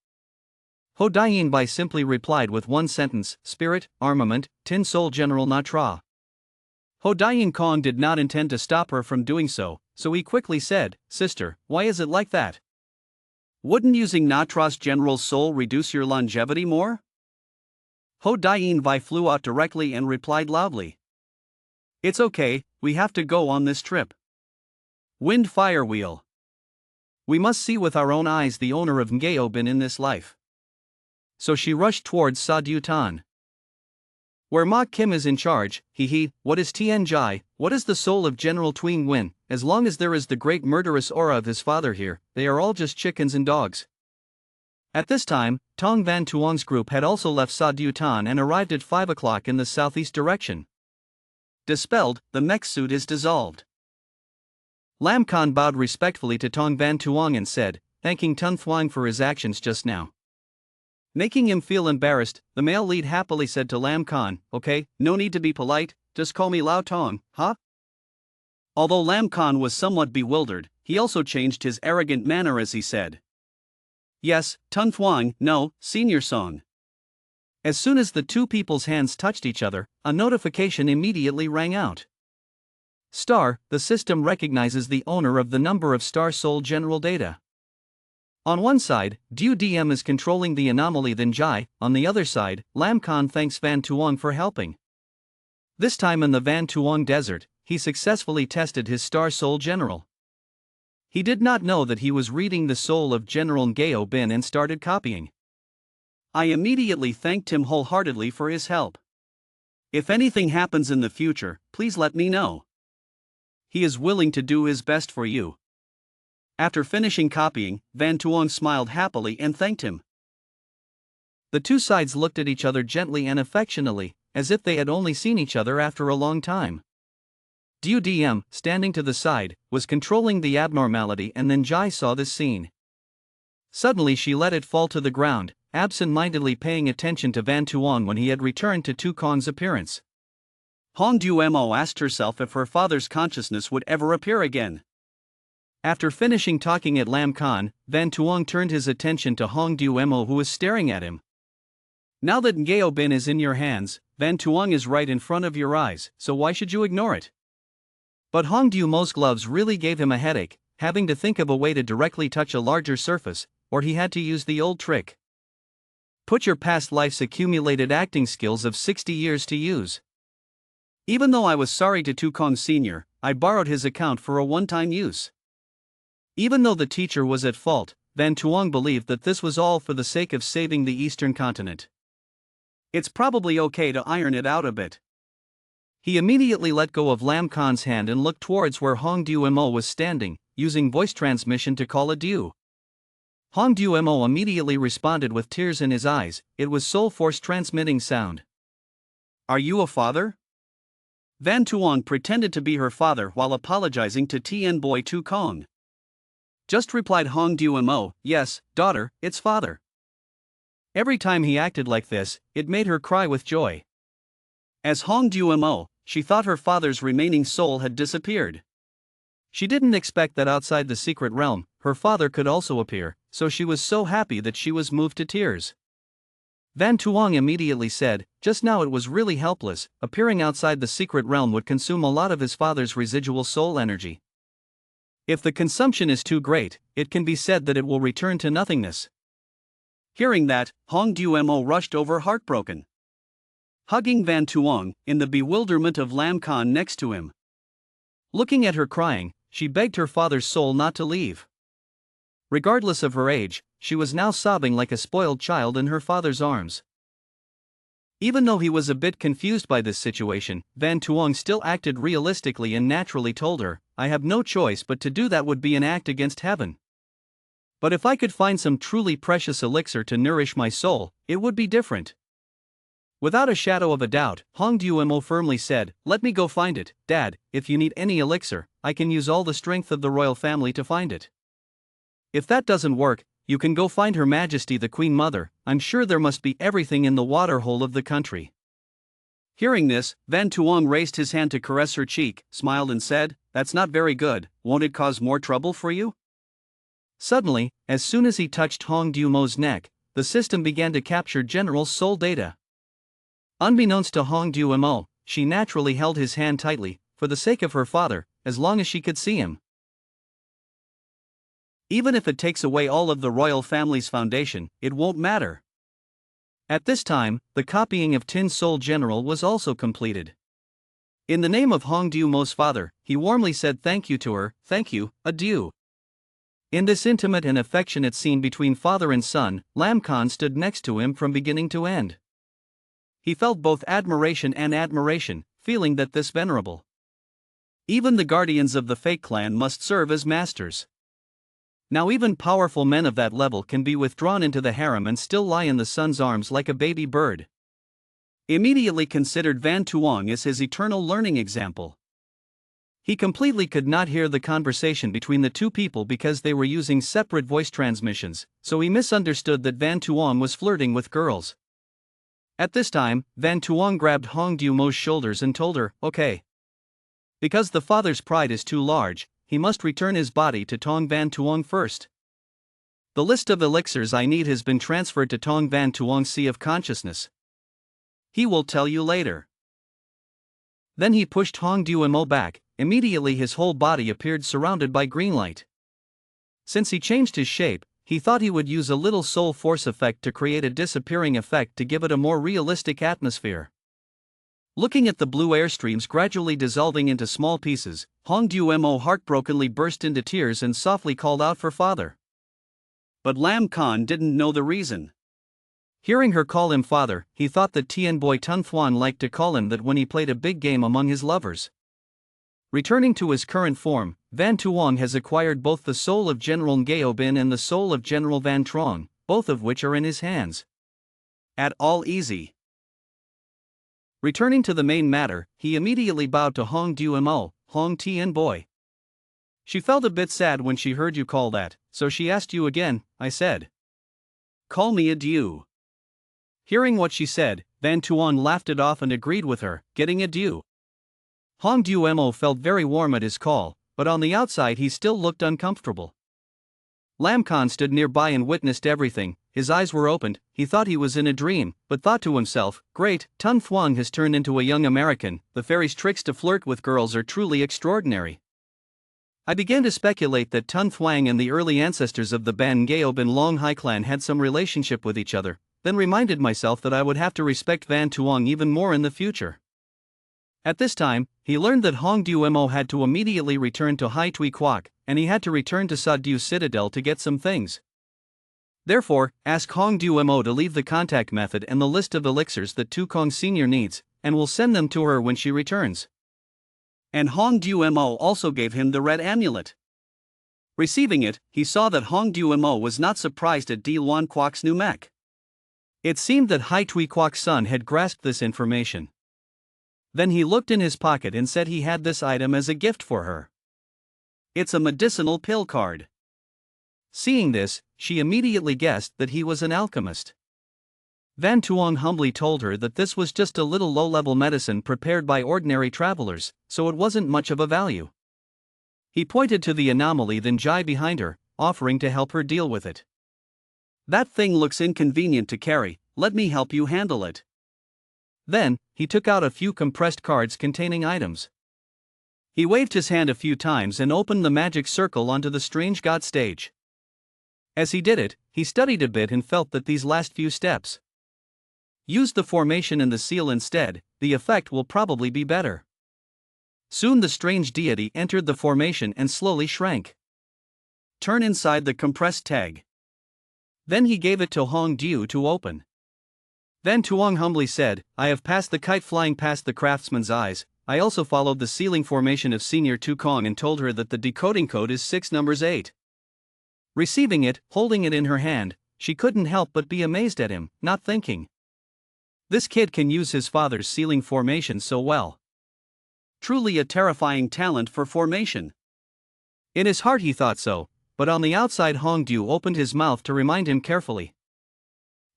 Ho Dain Bai simply replied with one sentence, "Spirit, armament, Tin Soul General Natra." Ho Dain Kong did not intend to stop her from doing so, so he quickly said, "Sister, why is it like that? Wouldn't using Natra's general soul reduce your longevity more?" Ho Dain Vai flew out directly and replied loudly. "It's okay, we have to go on this trip. Wind fire wheel. We must see with our own eyes the owner of Ngao Bin in this life." So she rushed towards Sadu Tan. Where Ma Kim is in charge, what is Tien Jai, what is the soul of General Tuing Nguyen, as long as there is the great murderous aura of his father here, they are all just chickens and dogs. At this time, Tong Van Tuong's group had also left Sadu Tan and arrived at 5 o'clock in the southeast direction. Dispelled, the mech suit is dissolved. Lam Khan bowed respectfully to Tong Van Tuong and said, thanking Tun Thuong for his actions just now. Making him feel embarrassed, the male lead happily said to Lam Khan, "Okay, no need to be polite, just call me Lao Tong, huh?" Although Lam Khan was somewhat bewildered, he also changed his arrogant manner as he said, "Yes, Tun Thuong, no, Senior Song." As soon as the two people's hands touched each other, a notification immediately rang out. Star, the system recognizes the owner of the number of Star Soul General data. On one side, Du DM is controlling the anomaly then Jai, on the other side, Lam Khan thanks Van Tuong for helping. This time in the Van Tuong desert, he successfully tested his Star Soul General. He did not know that he was reading the soul of General Ngao Bin and started copying. I immediately thanked him wholeheartedly for his help. If anything happens in the future, please let me know. He is willing to do his best for you. After finishing copying, Van Tuong smiled happily and thanked him. The two sides looked at each other gently and affectionately, as if they had only seen each other after a long time. Du DM, standing to the side, was controlling the abnormality, and then Jai saw this scene. Suddenly she let it fall to the ground, absent-mindedly paying attention to Van Tuong when he had returned to Tu Kong's appearance. Hong Duo asked herself if her father's consciousness would ever appear again. After finishing talking at Lam Khan, Van Tuong turned his attention to Hong Duo who was staring at him. Now that Ngao Bin is in your hands, Van Tuong is right in front of your eyes, so why should you ignore it? But Hong Duo's gloves really gave him a headache, having to think of a way to directly touch a larger surface, or he had to use the old trick. Put your past life's accumulated acting skills of 60 years to use. Even though I was sorry to Tu Kong Sr., I borrowed his account for a one-time use. Even though the teacher was at fault, Van Tuong believed that this was all for the sake of saving the eastern continent. It's probably okay to iron it out a bit. He immediately let go of Lam Khan's hand and looked towards where Hong Duo was standing, using voice transmission to call adieu. Hong Duo immediately responded with tears in his eyes. It was soul force transmitting sound. Are you a father? Van Tuong pretended to be her father while apologizing to Tien Boy Tu Kong. Just replied Hong Duo, yes, daughter, it's father. Every time he acted like this, it made her cry with joy. As Hong Duo, she thought her father's remaining soul had disappeared. She didn't expect that outside the secret realm, her father could also appear, so she was so happy that she was moved to tears. Van Tuong immediately said, just now it was really helpless, appearing outside the secret realm would consume a lot of his father's residual soul energy. If the consumption is too great, it can be said that it will return to nothingness. Hearing that, Hong Duo rushed over heartbroken, hugging Van Tuong, in the bewilderment of Lam Khan next to him. Looking at her crying, she begged her father's soul not to leave. Regardless of her age, she was now sobbing like a spoiled child in her father's arms. Even though he was a bit confused by this situation, Van Tuong still acted realistically and naturally told her, I have no choice but to do that would be an act against heaven. But if I could find some truly precious elixir to nourish my soul, it would be different. Without a shadow of a doubt, Hong Duo firmly said, let me go find it, Dad, if you need any elixir, I can use all the strength of the royal family to find it. If that doesn't work, you can go find Her Majesty the Queen Mother, I'm sure there must be everything in the waterhole of the country. Hearing this, Van Tuong raised his hand to caress her cheek, smiled and said, that's not very good, won't it cause more trouble for you? Suddenly, as soon as he touched Hong Duo's neck, the system began to capture General soul data. Unbeknownst to Hong Duo, she naturally held his hand tightly, for the sake of her father, as long as she could see him. Even if it takes away all of the royal family's foundation, it won't matter. At this time, the copying of Tin Soul General was also completed. In the name of Hong Duo's father, he warmly said thank you to her, thank you, adieu. In this intimate and affectionate scene between father and son, Lam Khan stood next to him from beginning to end. He felt both admiration and admiration, feeling that this venerable. Even the guardians of the fake clan must serve as masters. Now even powerful men of that level can be withdrawn into the harem and still lie in the son's arms like a baby bird. Immediately considered Van Tuong as his eternal learning example. He completely could not hear the conversation between the two people because they were using separate voice transmissions, so he misunderstood that Van Tuong was flirting with girls. At this time, Van Tuong grabbed Hong Duo's shoulders and told her, okay. Because the father's pride is too large, he must return his body to Tong Van Tuong first. The list of elixirs I need has been transferred to Tong Van Tuong's Sea of Consciousness. He will tell you later. Then he pushed Hong Duo back, immediately his whole body appeared surrounded by green light. Since he changed his shape, he thought he would use a little soul force effect to create a disappearing effect to give it a more realistic atmosphere. Looking at the blue airstreams gradually dissolving into small pieces, Hong Duo heartbrokenly burst into tears and softly called out for father. But Lam Khan didn't know the reason. Hearing her call him father, he thought that Tien Boy Tun Thuan liked to call him that when he played a big game among his lovers. Returning to his current form, Van Tuong has acquired both the soul of General Ngao Bin and the soul of General Van Trong, both of which are in his hands. At all easy. Returning to the main matter, he immediately bowed to Hong Duo, Hong Tien Boy. She felt a bit sad when she heard you call that, so she asked you again, I said. Call me adieu. Hearing what she said, Van Tuong laughed it off and agreed with her, getting adieu. Hong Duo felt very warm at his call, but on the outside he still looked uncomfortable. Lam Khan stood nearby and witnessed everything. His eyes were opened, he thought he was in a dream, but thought to himself, great, Tun Thuong has turned into a young American, the fairy's tricks to flirt with girls are truly extraordinary. I began to speculate that Tun Thuong and the early ancestors of the Ban Ngao Bin Long Hai clan had some relationship with each other, then reminded myself that I would have to respect Van Tuong even more in the future. At this time, he learned that Hong Duo had to immediately return to Hai Tui Quoc, and he had to return to Sa-Du Citadel to get some things. Therefore, ask Hong Duo to leave the contact method and the list of elixirs that Tu Kong Sr. needs, and will send them to her when she returns. And Hong Duo also gave him the red amulet. Receiving it, he saw that Hongdu Mo was not surprised at Di Luan Kwok's new mech. It seemed that Hai Tui Kwok's son had grasped this information. Then he looked in his pocket and said he had this item as a gift for her. It's a medicinal pill card. Seeing this, she immediately guessed that he was an alchemist. Van Tuong humbly told her that this was just a little low-level medicine prepared by ordinary travelers, so it wasn't much of a value. He pointed to the anomaly then Jai behind her, offering to help her deal with it. That thing looks inconvenient to carry, let me help you handle it. Then, he took out a few compressed cards containing items. He waved his hand a few times and opened the magic circle onto the strange god stage. As he did it, he studied a bit and felt that these last few steps. Use the formation and the seal instead, the effect will probably be better. Soon the strange deity entered the formation and slowly shrank. Turn inside the compressed tag. Then he gave it to Hong Du to open. Van Tuong humbly said, I have passed the kite flying past the craftsman's eyes. I also followed the sealing formation of Senior Tu Kong and told her that the decoding code is 6 numbers 8. Receiving it, holding it in her hand, she couldn't help but be amazed at him, not thinking. This kid can use his father's sealing formation so well. Truly a terrifying talent for formation. In his heart he thought so, but on the outside Hong Du opened his mouth to remind him carefully.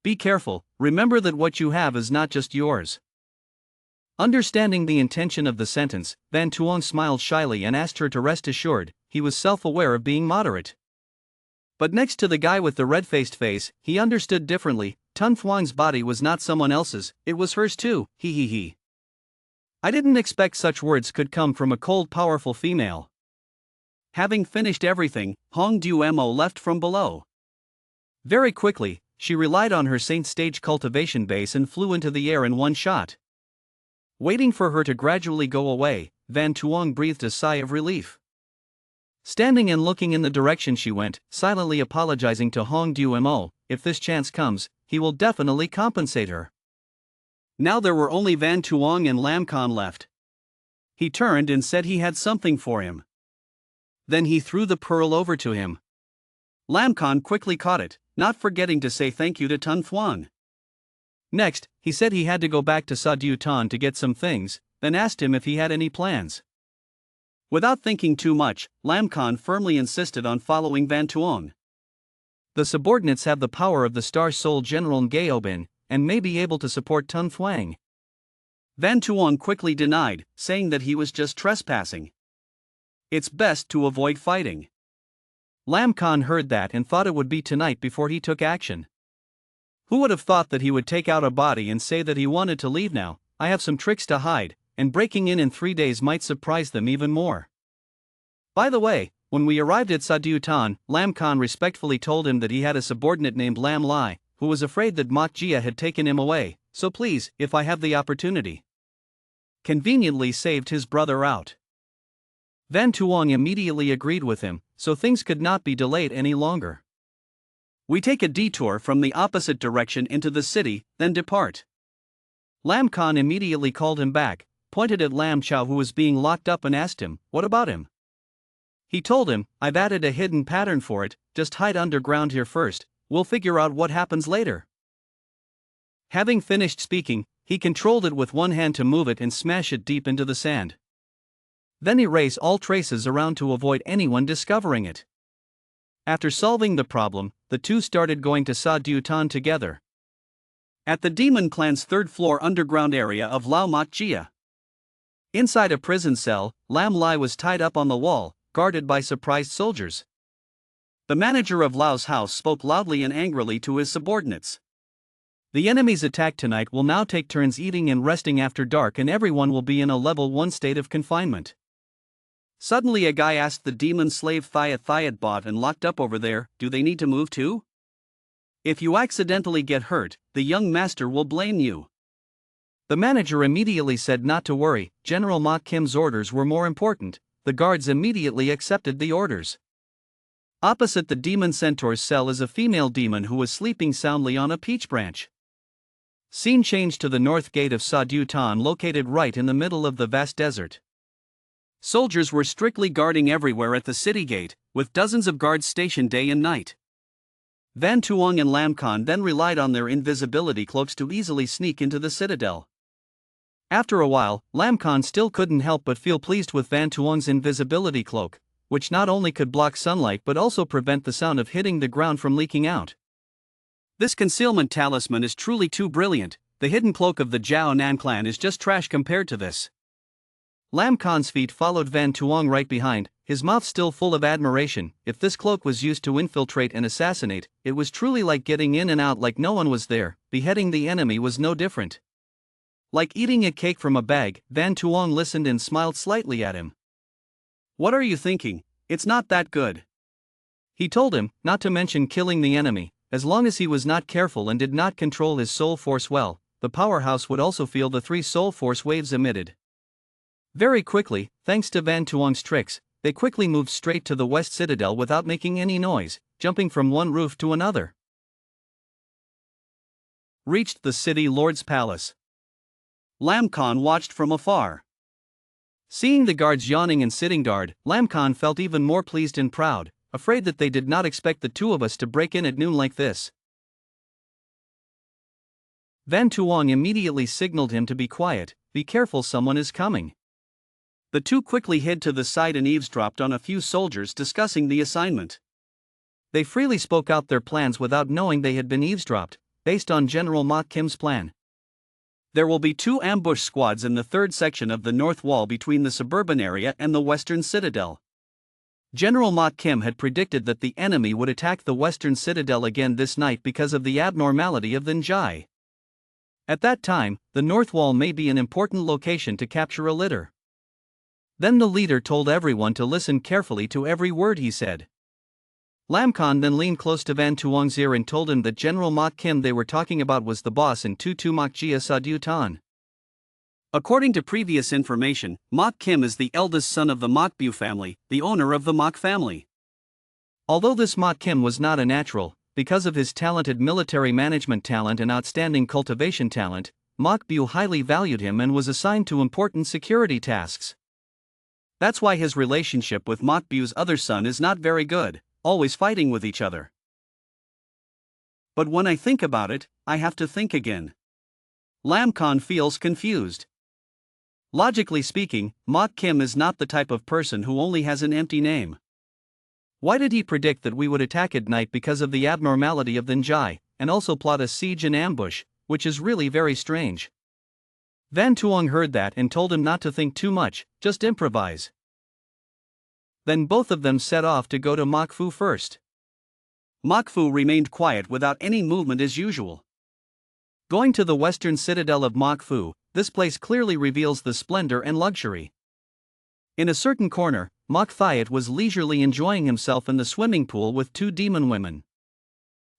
Be careful, remember that what you have is not just yours. Understanding the intention of the sentence, Van Tuong smiled shyly and asked her to rest assured, he was self-aware of being moderate. But next to the guy with the red-faced face, he understood differently. Tun Thuong's body was not someone else's, it was hers too, he. I didn't expect such words could come from a cold powerful female. Having finished everything, Hong Du Mo left from below. Very quickly, she relied on her Saint Stage cultivation base and flew into the air in one shot. Waiting for her to gradually go away, Van Tuong breathed a sigh of relief. Standing and looking in the direction she went, silently apologizing to Hong Du Mo, if this chance comes, he will definitely compensate her. Now there were only Van Tuong and Lam Khan left. He turned and said he had something for him. Then he threw the pearl over to him. Lam Khan quickly caught it, not forgetting to say thank you to Tun Thuong. Next, he said he had to go back to Sa Du Tan to get some things, then asked him if he had any plans. Without thinking too much, Lam Khan firmly insisted on following Van Tuong. The subordinates have the power of the Star Soul General Ngaobin, and may be able to support Tun Thuong. Van Tuong quickly denied, saying that he was just trespassing. It's best to avoid fighting. Lam Khan heard that and thought it would be tonight before he took action. Who would have thought that he would take out a body and say that he wanted to leave now? I have some tricks to hide, and breaking in 3 days might surprise them even more. By the way, when we arrived at Sa Du Tan, Lam Khan respectfully told him that he had a subordinate named Lam Lai, who was afraid that Mok Jia had taken him away, so please, if I have the opportunity. Conveniently saved his brother out. Van Tuong immediately agreed with him, so things could not be delayed any longer. We take a detour from the opposite direction into the city, then depart. Lam Khan immediately called him back, pointed at Lam Chow who was being locked up and asked him, what about him? He told him, I've added a hidden pattern for it, just hide underground here first, we'll figure out what happens later. Having finished speaking, he controlled it with one hand to move it and smash it deep into the sand. Then erase all traces around to avoid anyone discovering it. After solving the problem, the two started going to Sa Du Tan together. At the Demon Clan's 3rd floor underground area of Lao Mok Jia. Inside a prison cell, Lam Lai was tied up on the wall, guarded by surprised soldiers. The manager of Lao's house spoke loudly and angrily to his subordinates. The enemy's attack tonight will now take turns eating and resting after dark and everyone will be in a level 1 state of confinement. Suddenly a guy asked the demon slave Thiat bought and locked up over there, do they need to move too? If you accidentally get hurt, the young master will blame you. The manager immediately said not to worry, General Mok Kim's orders were more important. The guards immediately accepted the orders. Opposite the demon centaur's cell is a female demon who was sleeping soundly on a peach branch. Scene changed to the north gate of Sa Du Tan located right in the middle of the vast desert. Soldiers were strictly guarding everywhere at the city gate, with dozens of guards stationed day and night. Van Tuong and Lam Khan then relied on their invisibility cloaks to easily sneak into the citadel. After a while, Lam Khan still couldn't help but feel pleased with Van Tuong's invisibility cloak, which not only could block sunlight but also prevent the sound of hitting the ground from leaking out. This concealment talisman is truly too brilliant. The hidden cloak of the Jiao Nan clan is just trash compared to this. Lam Khan's feet followed Van Tuong right behind, his mouth still full of admiration. If this cloak was used to infiltrate and assassinate, it was truly like getting in and out like no one was there. Beheading the enemy was no different. Like eating a cake from a bag, Van Tuong listened and smiled slightly at him. "What are you thinking? It's not that good." He told him, not to mention killing the enemy. As long as he was not careful and did not control his soul force well, the powerhouse would also feel the 3 soul force waves emitted. Very quickly, thanks to Van Tuong's tricks, they quickly moved straight to the West Citadel without making any noise, jumping from one roof to another. Reached the city lord's palace. Lam Khan watched from afar. Seeing the guards yawning and sitting guard, Lam Khan felt even more pleased and proud, afraid that they did not expect the two of us to break in at noon like this. Van Tuong immediately signaled him to be quiet. "Be careful, someone is coming." The two quickly hid to the side and eavesdropped on a few soldiers discussing the assignment. They freely spoke out their plans without knowing they had been eavesdropped, based on General Mok Kim's plan. There will be 2 ambush squads in the 3rd section of the north wall between the suburban area and the western citadel. General Mok Kim had predicted that the enemy would attack the western citadel again this night because of the abnormality of the Njai. At that time, the north wall may be an important location to capture a litter. Then the leader told everyone to listen carefully to every word he said. Lam Khan then leaned close to Van Tuong's ear and told him that General Mok Kim they were talking about was the boss in Tutu Mok Jia Sadu Tan. According to previous information, Mok Kim is the eldest son of the Mok Bu family, the owner of the Mok family. Although this Mok Kim was not a natural, because of his talented military management talent and outstanding cultivation talent, Mok Bu highly valued him and was assigned to important security tasks. That's why his relationship with Mok Bu's other son is not very good, always fighting with each other. But when I think about it, I have to think again. Lam Khan feels confused. Logically speaking, Mok Kim is not the type of person who only has an empty name. Why did he predict that we would attack at night because of the abnormality of the Njai, and also plot a siege and ambush, which is really very strange? Van Tuong heard that and told him not to think too much, just improvise. Then both of them set off to go to Mok Fu first. Mok Fu remained quiet without any movement as usual. Going to the western citadel of Mok Fu, this place clearly reveals the splendor and luxury. In a certain corner, Mok Thiat was leisurely enjoying himself in the swimming pool with 2 demon women.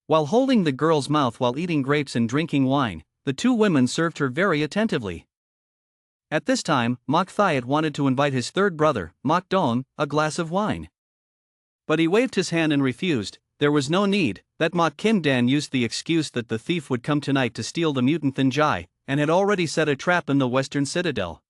While holding the girl's mouth while eating grapes and drinking wine, the 2 women served her very attentively. At this time, Mok Thiat wanted to invite his 3rd brother, Mok Dong, a glass of wine. But he waved his hand and refused. There was no need. That Mok Kim Dan used the excuse that the thief would come tonight to steal the mutant Thanjai, and had already set a trap in the western citadel.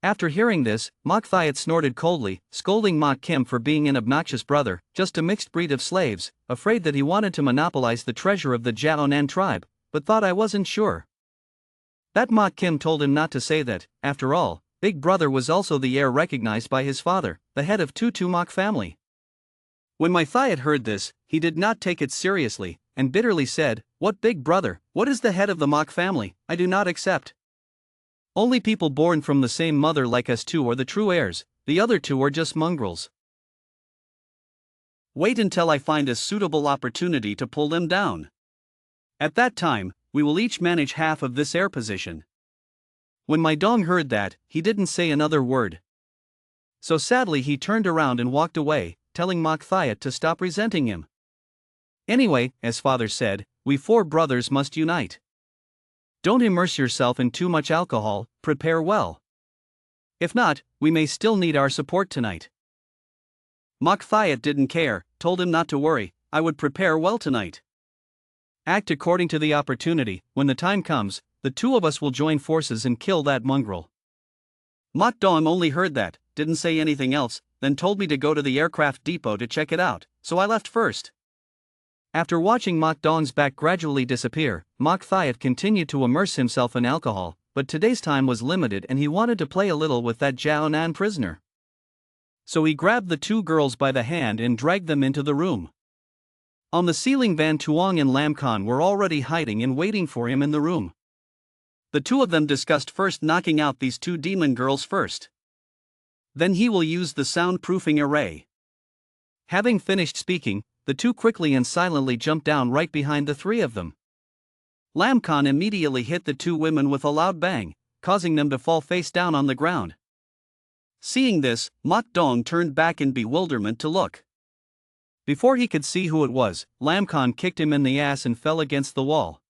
After hearing this, Mok Thiat snorted coldly, scolding Mok Kim for being an obnoxious brother, just a mixed breed of slaves, afraid that he wanted to monopolize the treasure of the Jiaonan tribe, but thought I wasn't sure. That Mok Kim told him not to say that. After all, Big Brother was also the heir recognized by his father, the head of Tutu Mok family. When my Thiat heard this, he did not take it seriously, and bitterly said, "What Big Brother? What is the head of the Mok family? I do not accept. Only people born from the same mother like us 2 are the true heirs, the other 2 are just mongrels. Wait until I find a suitable opportunity to pull them down. At that time, we will each manage half of this heir position." When my Dong heard that, he didn't say another word. So sadly he turned around and walked away, telling Mok Thiat to stop resenting him. Anyway, as father said, we 4 brothers must unite. Don't immerse yourself in too much alcohol, prepare well. If not, we may still need our support tonight. Mok Thiat didn't care, told him not to worry, I would prepare well tonight. Act according to the opportunity. When the time comes, the 2 of us will join forces and kill that mongrel. Mok Dong only heard that, didn't say anything else, then told me to go to the aircraft depot to check it out, so I left first. After watching Mok Dong's back gradually disappear, Mok Thiat continued to immerse himself in alcohol, but today's time was limited and he wanted to play a little with that Jiao Nan prisoner. So he grabbed the two girls by the hand and dragged them into the room. On the ceiling, Van Tuong and Lam Khan were already hiding and waiting for him in the room. The two of them discussed first knocking out these two demon girls first. Then he will use the soundproofing array. Having finished speaking, the two quickly and silently jumped down right behind the three of them. Lam Khan immediately hit the two women with a loud bang, causing them to fall face down on the ground. Seeing this, Mok Dong turned back in bewilderment to look. Before he could see who it was, Lam Khan kicked him in the ass and fell against the wall.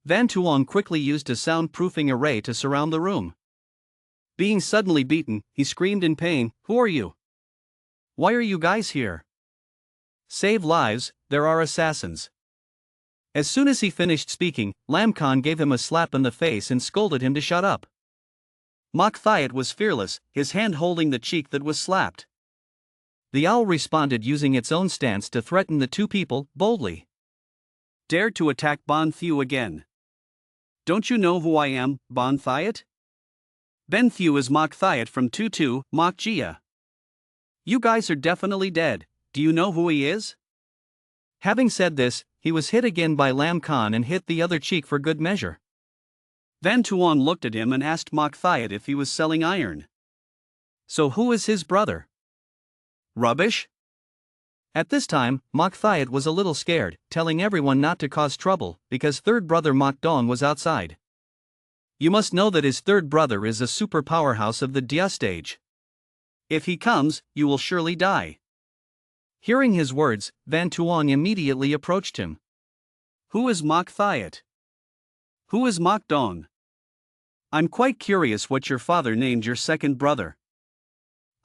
Van Tuong quickly used a soundproofing array to surround the room. Being suddenly beaten, he screamed in pain, "Who are you? Why are you guys here? Save lives, there are assassins." As soon as he finished speaking, Lam Khan gave him a slap in the face and scolded him to shut up. Mok Thiat was fearless, his hand holding the cheek that was slapped. The owl responded using its own stance to threaten the two people, boldly. Dared to attack Bon Thieu again. Don't you know who I am, Bon Thiat? Ben Thieu is Mok Thiat from Tutu, Mok Jia. You guys are definitely dead, do you know who he is? Having said this, he was hit again by Lam Khan and hit the other cheek for good measure. Van Tuong looked at him and asked Mok Thiat if he was selling iron. So who is his brother? Rubbish? At this time, Mok Thiat was a little scared, telling everyone not to cause trouble, because third brother Mok Dong was outside. You must know that his third brother is a super powerhouse of the Dia stage. If he comes, you will surely die. Hearing his words, Van Tuong immediately approached him. Who is Mok Thiat? Who is Mok Dong? I'm quite curious what your father named your second brother.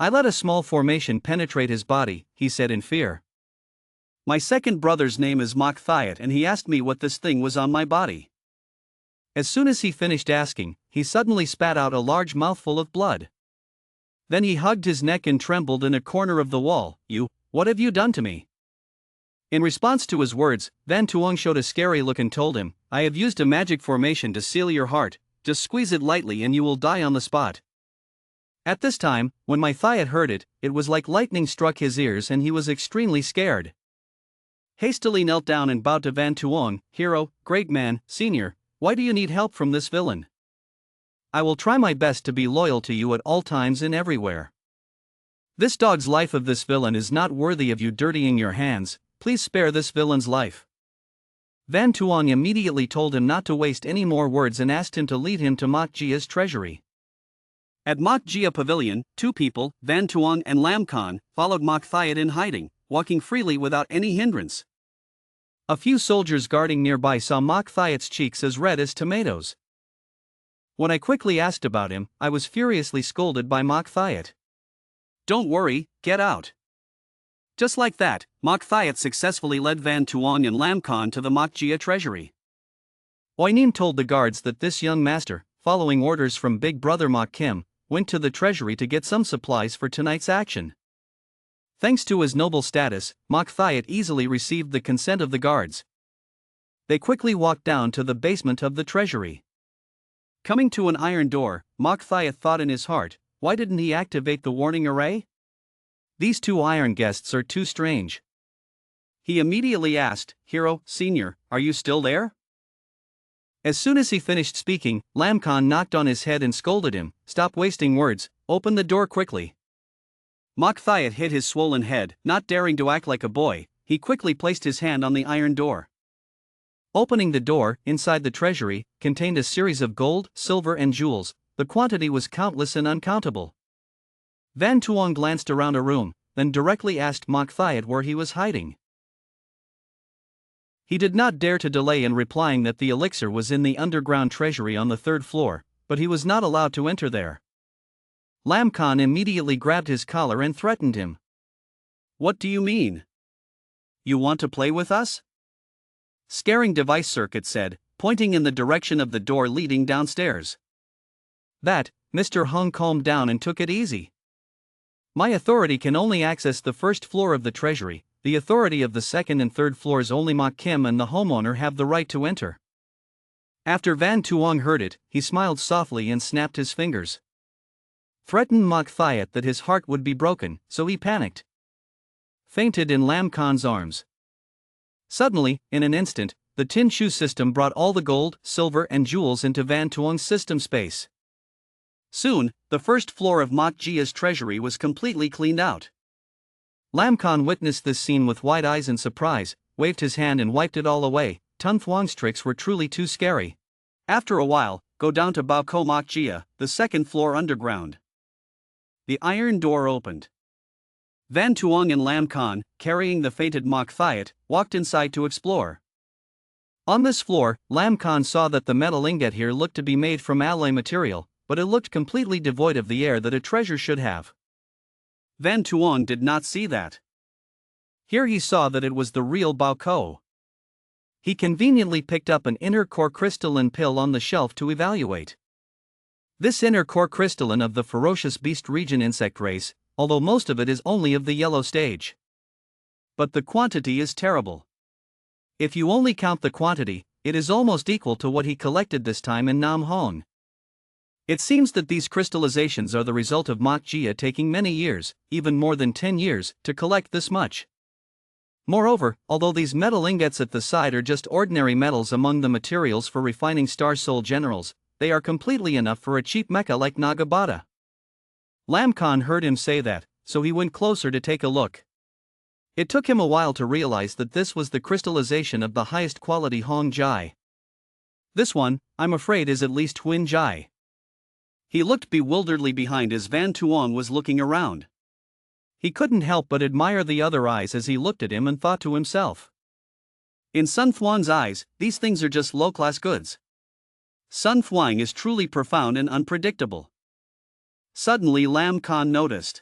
I let a small formation penetrate his body, he said in fear. My second brother's name is Mok Thiat and he asked me what this thing was on my body. As soon as he finished asking, he suddenly spat out a large mouthful of blood. Then he hugged his neck and trembled in a corner of the wall. What have you done to me? In response to his words, Van Tuong showed a scary look and told him, I have used a magic formation to seal your heart, just squeeze it lightly and you will die on the spot. At this time, when my Thiat heard it, it was like lightning struck his ears and he was extremely scared. Hastily knelt down and bowed to Van Tuong, Hero, great man, senior, why do you need help from this villain? I will try my best to be loyal to you at all times and everywhere. This dog's life of this villain is not worthy of you dirtying your hands, please spare this villain's life. Van Tuong immediately told him not to waste any more words and asked him to lead him to Mok Jia's treasury. At Mok Jia Pavilion, two people, Van Tuong and Lam Khan, followed Mok Thiat in hiding, walking freely without any hindrance. A few soldiers guarding nearby saw Mok Thiat's cheeks as red as tomatoes. When I quickly asked about him, I was furiously scolded by Mok Thiat. Don't worry, get out. Just like that, Mok Thiat successfully led Van Tuong and Lam Khan to the Mok Jia treasury. Oinim told the guards that this young master, following orders from big brother Mok Kim, went to the treasury to get some supplies for tonight's action. Thanks to his noble status, Mok Thiat easily received the consent of the guards. They quickly walked down to the basement of the treasury. Coming to an iron door, Mok Thiat thought in his heart, why didn't he activate the warning array? These two iron guests are too strange. He immediately asked, Hero, Senior, are you still there? As soon as he finished speaking, Lam Khan knocked on his head and scolded him, stop wasting words, open the door quickly. Mok Thiat hit his swollen head, not daring to act like a boy, he quickly placed his hand on the iron door. Opening the door, inside the treasury, contained a series of gold, silver and jewels, the quantity was countless and uncountable. Van Tuong glanced around a room, then directly asked Mok Thiat where he was hiding. He did not dare to delay in replying that the elixir was in the underground treasury on the third floor, but he was not allowed to enter there. Lam Khan immediately grabbed his collar and threatened him. What do you mean? You want to play with us? Scaring Device Circuit said, pointing in the direction of the door leading downstairs. That, Mr. Hung calmed down and took it easy. My authority can only access the first floor of the treasury. The authority of the second and third floors only Mok Kim and the homeowner have the right to enter. After Van Tuong heard it, he smiled softly and snapped his fingers. Threatened Mok Thiat that his heart would be broken, so he panicked. Fainted in Lam Khan's arms. Suddenly, in an instant, the Tin Shoe system brought all the gold, silver and jewels into Van Tuong's system space. Soon, the first floor of Mok Jia's treasury was completely cleaned out. Lam Khan witnessed this scene with wide eyes in surprise, waved his hand and wiped it all away. Tun Thuong's tricks were truly too scary. After a while, go down to Bao Ko Mok Jia, the second floor underground. The iron door opened. Van Tuong and Lam Khan, carrying the fainted Mok Thiat, walked inside to explore. On this floor, Lam Khan saw that the metal ingot here looked to be made from alloy material, but it looked completely devoid of the air that a treasure should have. Van Tuong did not see that. Here he saw that it was the real Bao Ko. He conveniently picked up an inner core crystalline pill on the shelf to evaluate. This inner core crystalline of the ferocious beast region insect race, although most of it is only of the yellow stage. But the quantity is terrible. If you only count the quantity, it is almost equal to what he collected this time in Nam Hong. It seems that these crystallizations are the result of Mok Jia taking many years, even more than 10 years, to collect this much. Moreover, although these metal ingots at the side are just ordinary metals among the materials for refining Star Soul Generals, they are completely enough for a cheap mecha like Nagabata. Lam Khan heard him say that, so he went closer to take a look. It took him a while to realize that this was the crystallization of the highest quality Hong Jai. This one, I'm afraid, is at least Huin Jai. He looked bewilderedly behind as Van Tuong was looking around. He couldn't help but admire the other eyes as he looked at him and thought to himself. In Sun Thuong's eyes, these things are just low-class goods. Sun Thuong is truly profound and unpredictable. Suddenly Lam Khan noticed.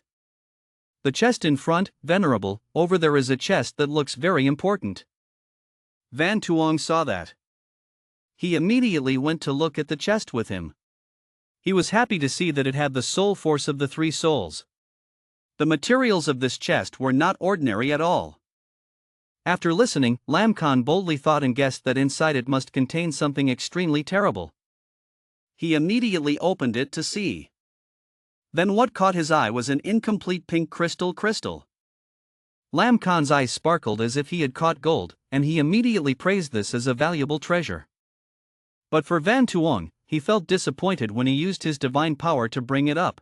The chest in front, venerable, over there is a chest that looks very important. Van Tuong saw that. He immediately went to look at the chest with him. He was happy to see that it had the soul force of the three souls. The materials of this chest were not ordinary at all. After listening, Lam Khan boldly thought and guessed that inside it must contain something extremely terrible. He immediately opened it to see. Then what caught his eye was an incomplete pink crystal. Lam Khan's eyes sparkled as if he had caught gold, and he immediately praised this as a valuable treasure. But for Van Tuong, he felt disappointed when he used his divine power to bring it up.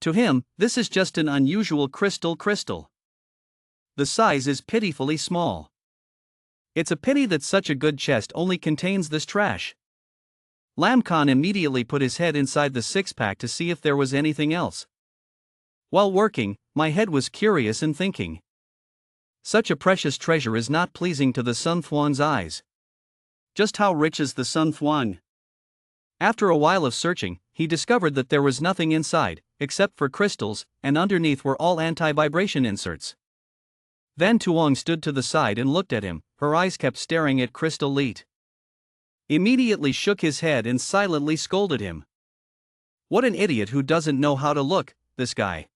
To him, this is just an unusual crystal. The size is pitifully small. It's a pity that such a good chest only contains this trash. Lam Khan immediately put his head inside the six-pack to see if there was anything else. While working, my head was curious and thinking. Such a precious treasure is not pleasing to the Sun Thuong's eyes. Just how rich is the Sun Thuong? After a while of searching, he discovered that there was nothing inside, except for crystals, and underneath were all anti-vibration inserts. Van Tuong stood to the side and looked at him, her eyes kept staring at Crystal Leet. Immediately shook his head and silently scolded him. What an idiot who doesn't know how to look, this guy.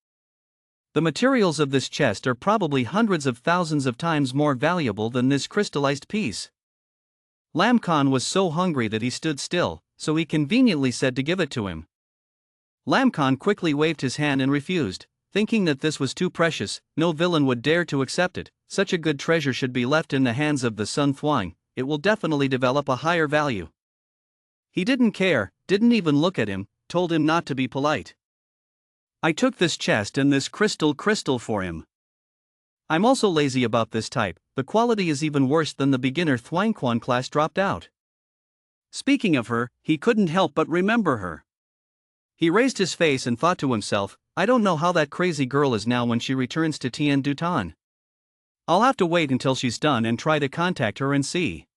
The materials of this chest are probably hundreds of thousands of times more valuable than this crystallized piece. Lam Khan was so hungry that he stood still, so he conveniently said to give it to him. Lam Khan quickly waved his hand and refused, thinking that this was too precious, no villain would dare to accept it. Such a good treasure should be left in the hands of the Sun Thuong, it will definitely develop a higher value. He didn't care, didn't even look at him, told him not to be polite. I took this chest and this crystal for him. I'm also lazy about this type, the quality is even worse than the beginner Thuong Quan class dropped out. Speaking of her, he couldn't help but remember her. He raised his face and thought to himself, I don't know how that crazy girl is now when she returns to Tien Dutan. I'll have to wait until she's done and try to contact her and see.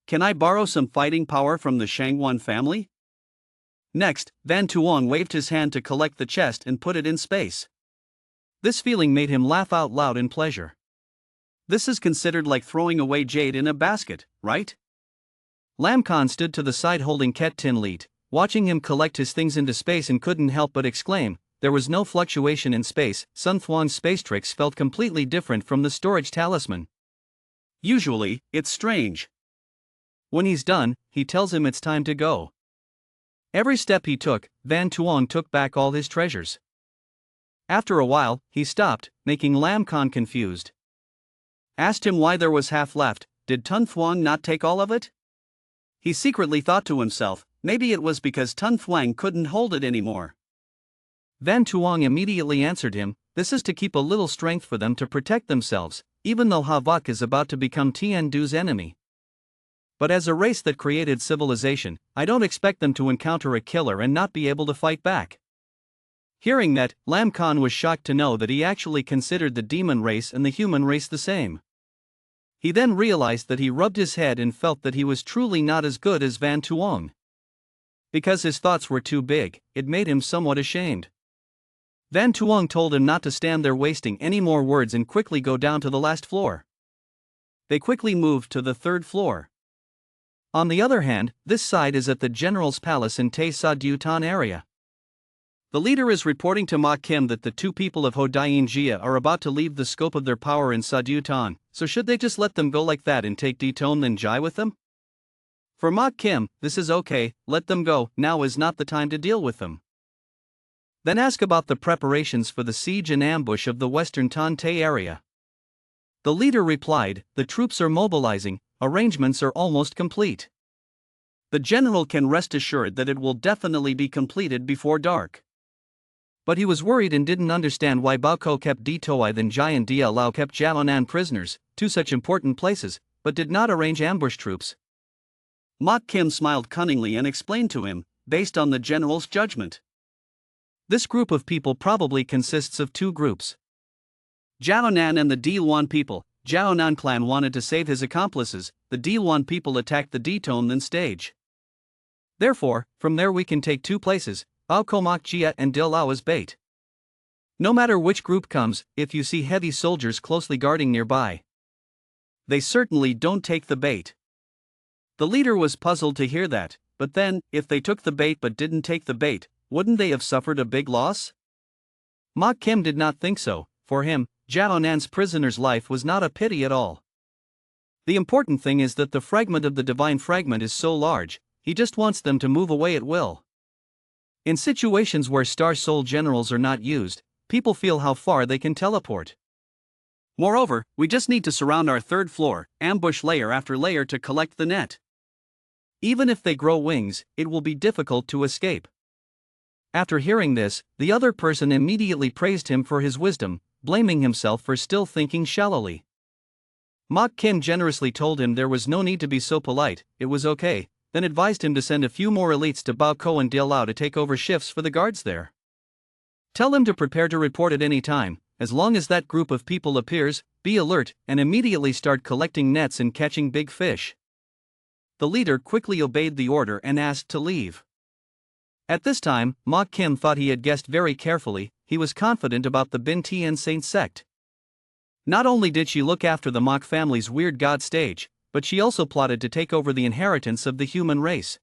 Can I borrow some fighting power from the Shangwan family? Next, Van Tuong waved his hand to collect the chest and put it in space. This feeling made him laugh out loud in pleasure. This is considered like throwing away jade in a basket, right? Lam Khan stood to the side holding Ket Tin Leet, watching him collect his things into space and couldn't help but exclaim, there was no fluctuation in space. Sun Thuong's space tricks felt completely different from the storage talisman. Usually, it's strange. When he's done, he tells him it's time to go. Every step he took, Van Thuong took back all his treasures. After a while, he stopped, making Lam Khan confused. Asked him why there was half left. Did Tun Thuong not take all of it? He secretly thought to himself, maybe it was because Tun Thuong couldn't hold it anymore. Van Thuong immediately answered him, this is to keep a little strength for them to protect themselves, even though Havok is about to become Tien Du's enemy. But as a race that created civilization, I don't expect them to encounter a killer and not be able to fight back. Hearing that, Lam Khan was shocked to know that he actually considered the demon race and the human race the same. He then realized that he rubbed his head and felt that he was truly not as good as Van Thuong. Because his thoughts were too big, it made him somewhat ashamed. Van Thuong told him not to stand there wasting any more words and quickly go down to the last floor. They quickly moved to the third floor. On the other hand, this side is at the General's Palace in Tay Sa Du Tan area. The leader is reporting to Ma Kim that the two people of Hodayin Jia are about to leave the scope of their power in Sa Du Tan, so should they just let them go like that and take Detone then Jai with them? For Ma Kim, this is okay, let them go, now is not the time to deal with them. Then ask about the preparations for the siege and ambush of the western Tan Tay area. The leader replied, the troops are mobilizing, arrangements are almost complete. The general can rest assured that it will definitely be completed before dark. But he was worried and didn't understand why Bao Ko kept Ditoi then Jai and Dia Lao kept Jiaonan prisoners, two such important places, but did not arrange ambush troops. Ma Kim smiled cunningly and explained to him, based on the general's judgment. This group of people probably consists of two groups. Jiaonan and the Diluan people. Jiaonan clan wanted to save his accomplices, the Diluan people attacked the Detone then stage. Therefore, from there we can take two places, Bao Komak Jia and Dil Lao as bait. No matter which group comes, if you see heavy soldiers closely guarding nearby, they certainly don't take the bait. The leader was puzzled to hear that, but then, if they took the bait but didn't take the bait, wouldn't they have suffered a big loss? Ma Kim did not think so. For him, Jiaonan's prisoner's life was not a pity at all. The important thing is that the fragment of the divine fragment is so large, he just wants them to move away at will. In situations where Star Soul generals are not used, people feel how far they can teleport. Moreover, we just need to surround our third floor, ambush layer after layer to collect the net. Even if they grow wings, it will be difficult to escape. After hearing this, the other person immediately praised him for his wisdom, blaming himself for still thinking shallowly. Ma Kim generously told him there was no need to be so polite, it was okay, then advised him to send a few more elites to Bao Ko and Dil Lao to take over shifts for the guards there. Tell him to prepare to report at any time, as long as that group of people appears, be alert, and immediately start collecting nets and catching big fish. The leader quickly obeyed the order and asked to leave. At this time, Ma Kim thought he had guessed very carefully, he was confident about the Bin Tien Saint sect. Not only did she look after the Mok family's weird god stage, but she also plotted to take over the inheritance of the human race.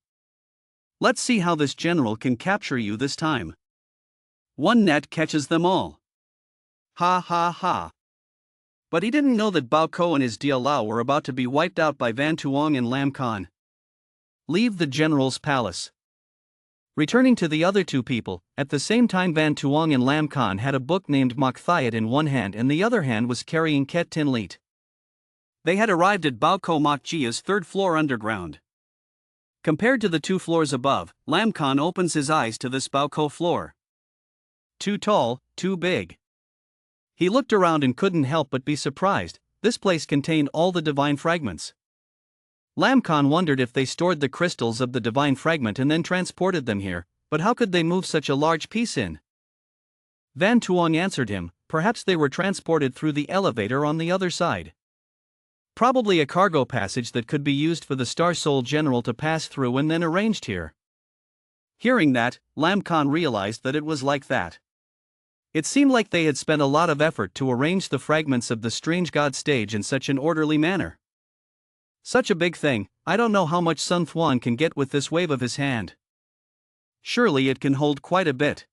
Let's see how this general can capture you this time. One net catches them all. Ha ha ha. But he didn't know that Bao Ko and his Dia Lao were about to be wiped out by Van Thuong and Lam Khan. Leave the general's palace. Returning to the other two people, at the same time Van Thuong and Lam Khan had a book named Mok Thiat in one hand and the other hand was carrying Ket Tin Leet. They had arrived at Bao Ko Mak Jia's third floor underground. Compared to the two floors above, Lam Khan opens his eyes to this Bao Ko floor. Too tall, too big. He looked around and couldn't help but be surprised, this place contained all the divine fragments. Lam Khan wondered if they stored the crystals of the divine fragment and then transported them here, but how could they move such a large piece in? Van Thuong answered him, perhaps they were transported through the elevator on the other side. Probably a cargo passage that could be used for the Star Soul General to pass through and then arranged here. Hearing that, Lam Khan realized that it was like that. It seemed like they had spent a lot of effort to arrange the fragments of the strange god stage in such an orderly manner. Such a big thing, I don't know how much Sun Thuong can get with this wave of his hand. Surely it can hold quite a bit.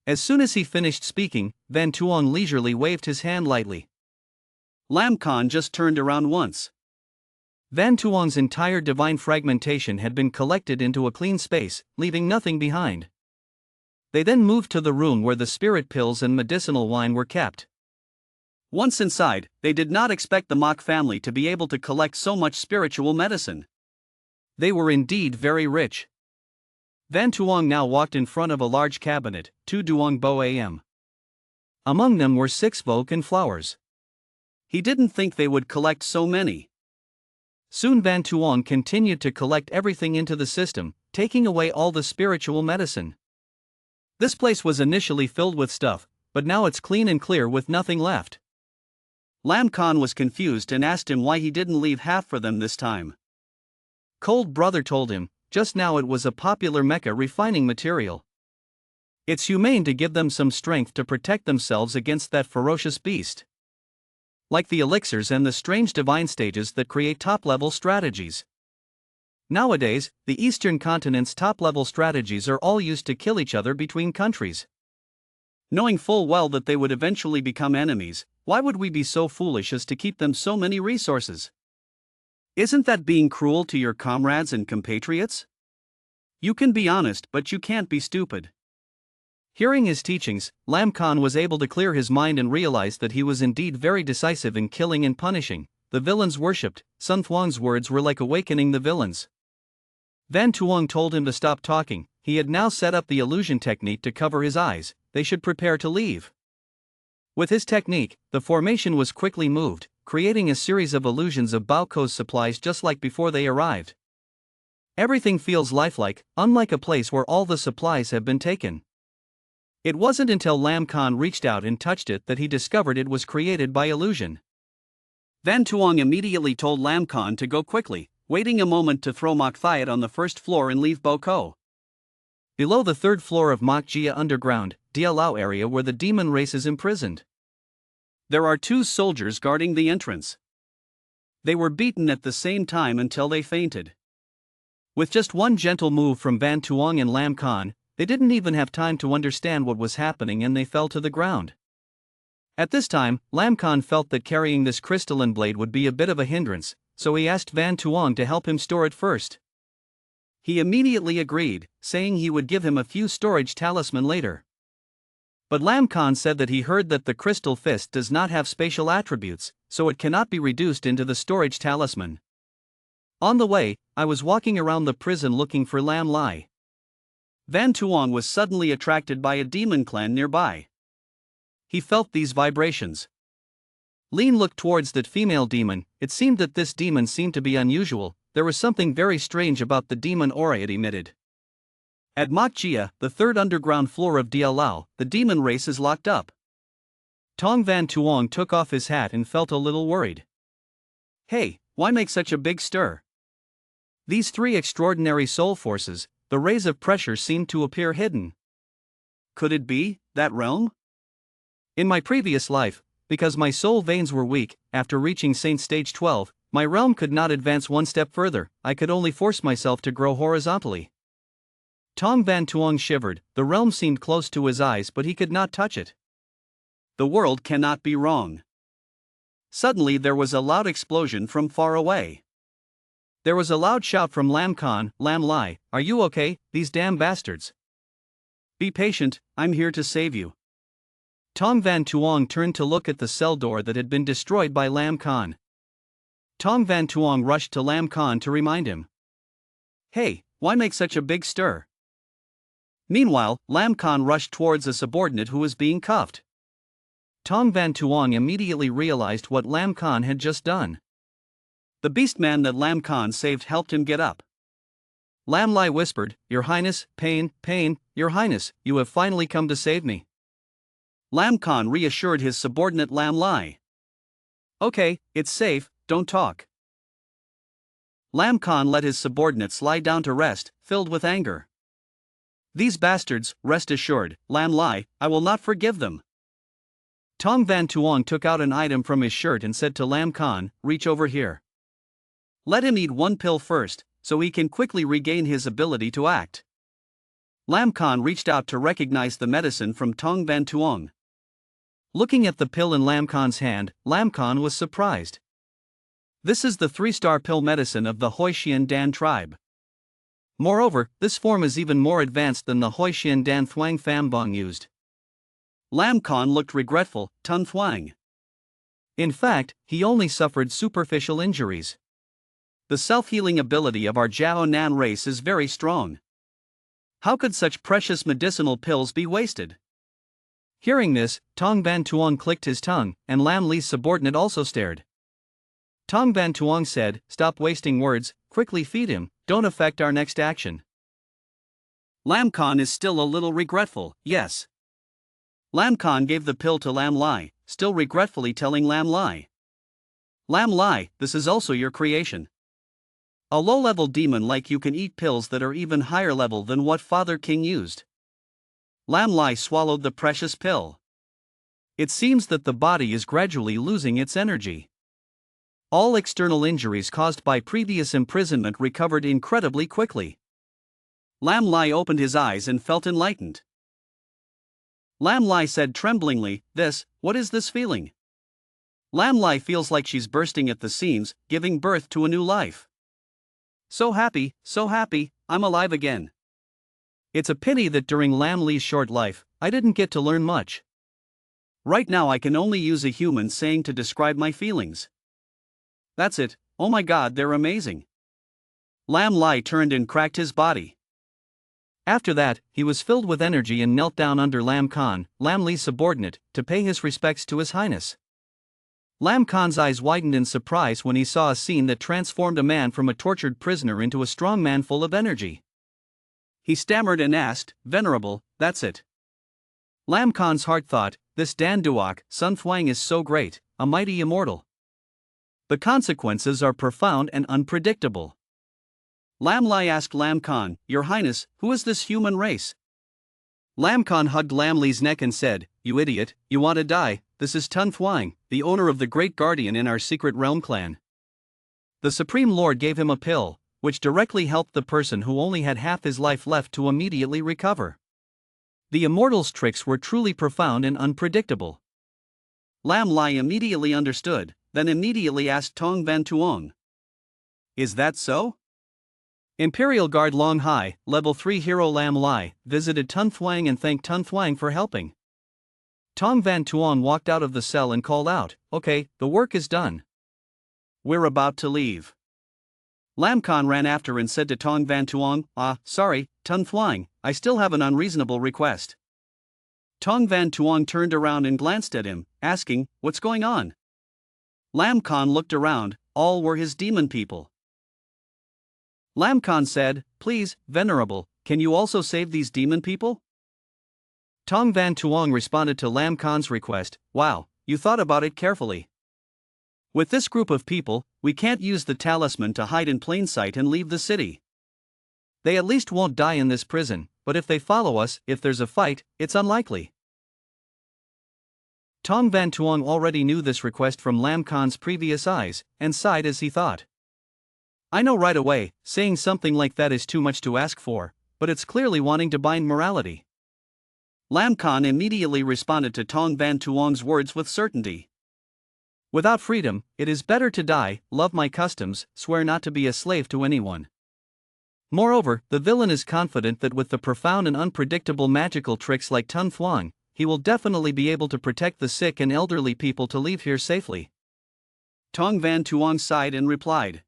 As soon as he finished speaking, Van Tuong leisurely waved his hand lightly. Lam Khan just turned around once. Van Tuong's entire divine fragmentation had been collected into a clean space, leaving nothing behind. They then moved to the room where the spirit pills and medicinal wine were kept. Once inside, they did not expect the Mok family to be able to collect so much spiritual medicine. They were indeed very rich. Van Tuong now walked in front of a large cabinet, 2 Duong Bo Am. Among them were 6 vogue and flowers. He didn't think they would collect so many. Soon Van Tuong continued to collect everything into the system, taking away all the spiritual medicine. This place was initially filled with stuff, but now it's clean and clear with nothing left. Lam Khan was confused and asked him why he didn't leave half for them this time. Cold Brother told him, just now it was a popular mecha refining material. It's humane to give them some strength to protect themselves against that ferocious beast. Like the elixirs and the strange divine stages that create top-level strategies. Nowadays, the Eastern continent's top-level strategies are all used to kill each other between countries. Knowing full well that they would eventually become enemies, why would we be so foolish as to keep them so many resources? Isn't that being cruel to your comrades and compatriots? You can be honest, but you can't be stupid. Hearing his teachings, Lam Khan was able to clear his mind and realized that he was indeed very decisive in killing and punishing the villains worshipped. Sun Thuong's words were like awakening the villains. Van Tuong told him to stop talking. He had now set up the illusion technique to cover his eyes. They should prepare to leave. With his technique, the formation was quickly moved, creating a series of illusions of Baoko's supplies just like before they arrived. Everything feels lifelike, unlike a place where all the supplies have been taken. It wasn't until Lam Khan reached out and touched it that he discovered it was created by illusion. Van Tuong immediately told Lam Khan to go quickly, waiting a moment to throw Mok Thiat on the first floor and leave Boko. Below the 3rd floor of Mok Jia underground, Dialao area where the demon race is imprisoned. There are 2 soldiers guarding the entrance. They were beaten at the same time until they fainted. With just one gentle move from Van Tuong and Lam Khan, they didn't even have time to understand what was happening and they fell to the ground. At this time, Lam Khan felt that carrying this crystalline blade would be a bit of a hindrance, so he asked Van Tuong to help him store it first. He immediately agreed, saying he would give him a few storage talisman later. But Lam Khan said that he heard that the crystal fist does not have spatial attributes, so it cannot be reduced into the storage talisman. On the way, I was walking around the prison looking for Lam Lai. Van Tuong was suddenly attracted by a demon clan nearby. He felt these vibrations. Lean looked towards that female demon. It seemed that this demon seemed to be unusual. There was something very strange about the demon aura it emitted. At Mok Jia, the 3rd underground floor of Dialao, the demon race is locked up. Tong Van Tuong took off his hat and felt a little worried. Hey, why make such a big stir? These 3 extraordinary soul forces, the rays of pressure seemed to appear hidden. Could it be that realm? In my previous life, because my soul veins were weak, after reaching Saint Stage 12, my realm could not advance one step further. I could only force myself to grow horizontally. Tong Van Tuong shivered. The realm seemed close to his eyes but he could not touch it. The world cannot be wrong. Suddenly there was a loud explosion from far away. There was a loud shout from Lam Khan. Lam Lai, are you okay? These damn bastards. Be patient, I'm here to save you. Tong Van Tuong turned to look at the cell door that had been destroyed by Lam Khan. Tong Van Tuong rushed to Lam Khan to remind him. Hey, why make such a big stir? Meanwhile, Lam Khan rushed towards a subordinate who was being cuffed. Tong Van Tuong immediately realized what Lam Khan had just done. The beastman that Lam Khan saved helped him get up. Lam Lai whispered, Your Highness, pain, Your Highness, you have finally come to save me. Lam Khan reassured his subordinate Lam Lai. Okay, it's safe, don't talk. Lam Khan let his subordinates lie down to rest, filled with anger. These bastards, rest assured, Lam Lai, I will not forgive them. Tong Van Tuong took out an item from his shirt and said to Lam Khan, Reach over here. Let him eat 1 pill first, so he can quickly regain his ability to act. Lam Khan reached out to recognize the medicine from Tong Van Tuong. Looking at the pill in Lam Khan's hand, Lam Khan was surprised. This is the 3-star pill medicine of the Hoixian Dan tribe. Moreover, this form is even more advanced than the Hoixian Dan Thuang Pham Bong used. Lam Khan looked regretful. Tun Thuang. In fact, he only suffered superficial injuries. The self-healing ability of our Jiao Nan race is very strong. How could such precious medicinal pills be wasted? Hearing this, Tong Van Tuong clicked his tongue, and Lam Li's subordinate also stared. Tong Van Tuong said, "Stop wasting words, quickly feed him, don't affect our next action." Lam Khan is still a little regretful, yes. Lam Khan gave the pill to Lam Lai, still regretfully telling Lam Lai. "Lam Lai, this is also your creation. A low-level demon like you can eat pills that are even higher level than what Father King used." Lam Lai swallowed the precious pill. It seems that the body is gradually losing its energy. All external injuries caused by previous imprisonment recovered incredibly quickly. Lam Lai opened his eyes and felt enlightened. Lam Lai said tremblingly, what is this feeling?" Lam Lai feels like she's bursting at the seams, giving birth to a new life. So happy, I'm alive again. It's a pity that during Lam Li's short life, I didn't get to learn much. Right now I can only use a human saying to describe my feelings. That's it, oh my god, they're amazing. Lam Lai turned and cracked his body. After that, he was filled with energy and knelt down under Lam Khan, Lam Li's subordinate, to pay his respects to His Highness. Lam Khan's eyes widened in surprise when he saw a scene that transformed a man from a tortured prisoner into a strong man full of energy. He stammered and asked, "Venerable, that's it?" Lam Khan's heart thought, "This Dan Duok, Sun Thuang is so great, a mighty immortal. The consequences are profound and unpredictable." Lam Lai asked Lam Khan, "Your Highness, who is this human race?" Lam Khan hugged Lam Li's neck and said, "You idiot, you want to die, this is Tun Thuang, the owner of the great guardian in our secret realm clan. The Supreme Lord gave him a pill, which directly helped the person who only had half his life left to immediately recover. The immortal's tricks were truly profound and unpredictable." Lam Lai immediately understood, then immediately asked Tong Van Tuong, "Is that so?" Imperial Guard Long Hai, Level 3 hero Lam Lai, visited Tun Thuang and thanked Tun Thuang for helping. Tong Van Tuong walked out of the cell and called out, "Okay, the work is done. We're about to leave." Lam Khan ran after and said to Tong Van Tuong, "Sorry, Tun Thuang, I still have an unreasonable request." Tong Van Tuong turned around and glanced at him, asking, "What's going on?" Lam Khan looked around, all were his demon people. Lam Khan said, "Please, Venerable, can you also save these demon people?" Tong Van Tuong responded to Lam Khan's request, "Wow, you thought about it carefully. With this group of people, we can't use the talisman to hide in plain sight and leave the city. They at least won't die in this prison, but if they follow us, if there's a fight, it's unlikely." Tong Van Tuong already knew this request from Lam Khan's previous eyes, and sighed as he thought. "I know right away, saying something like that is too much to ask for, but it's clearly wanting to bind morality." Lam Khan immediately responded to Tong Van Tuong's words with certainty. "Without freedom, it is better to die, love my customs, swear not to be a slave to anyone." Moreover, the villain is confident that with the profound and unpredictable magical tricks like Tun Thuang, he will definitely be able to protect the sick and elderly people to leave here safely. Tong Van Tuong sighed and replied,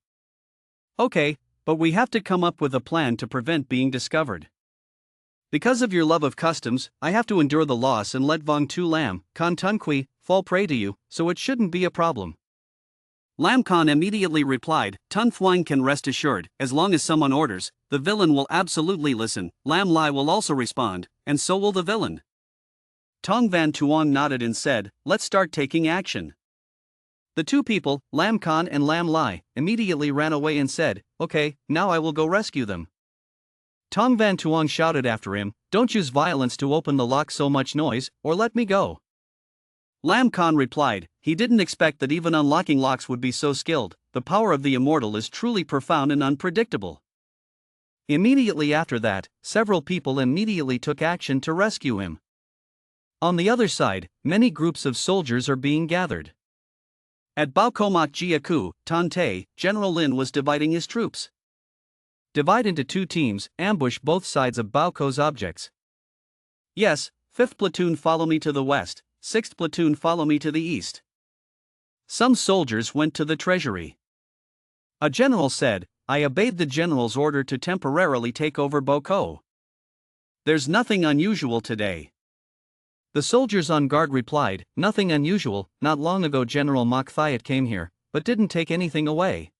"Okay, but we have to come up with a plan to prevent being discovered. Because of your love of customs, I have to endure the loss and let Vong Tu Lam, Khan Tun Kui, fall prey to you, so it shouldn't be a problem." Lam Khan immediately replied, "Tun Thuang can rest assured, as long as someone orders, the villain will absolutely listen." Lam Lai will also respond, and so will the villain. Tong Van Tuong nodded and said, "Let's start taking action." The two people, Lam Khan and Lam Lai, immediately ran away and said, "Okay, now I will go rescue them." Tong Van Tuong shouted after him, "Don't use violence to open the lock, so much noise, or let me go." Lam Khan replied, he didn't expect that even unlocking locks would be so skilled. The power of the immortal is truly profound and unpredictable. Immediately after that, several people immediately took action to rescue him. On the other side, many groups of soldiers are being gathered. At Baokomak Jiaku, Tante, General Lin was dividing his troops. Divide into 2 teams, ambush both sides of Baoko's objects. Yes, 5th platoon follow me to the west, 6th platoon follow me to the east. Some soldiers went to the treasury. A general said, I obeyed the general's order to temporarily take over Boko. There's nothing unusual today. The soldiers on guard replied, nothing unusual, not long ago General Mokthayat came here, but didn't take anything away.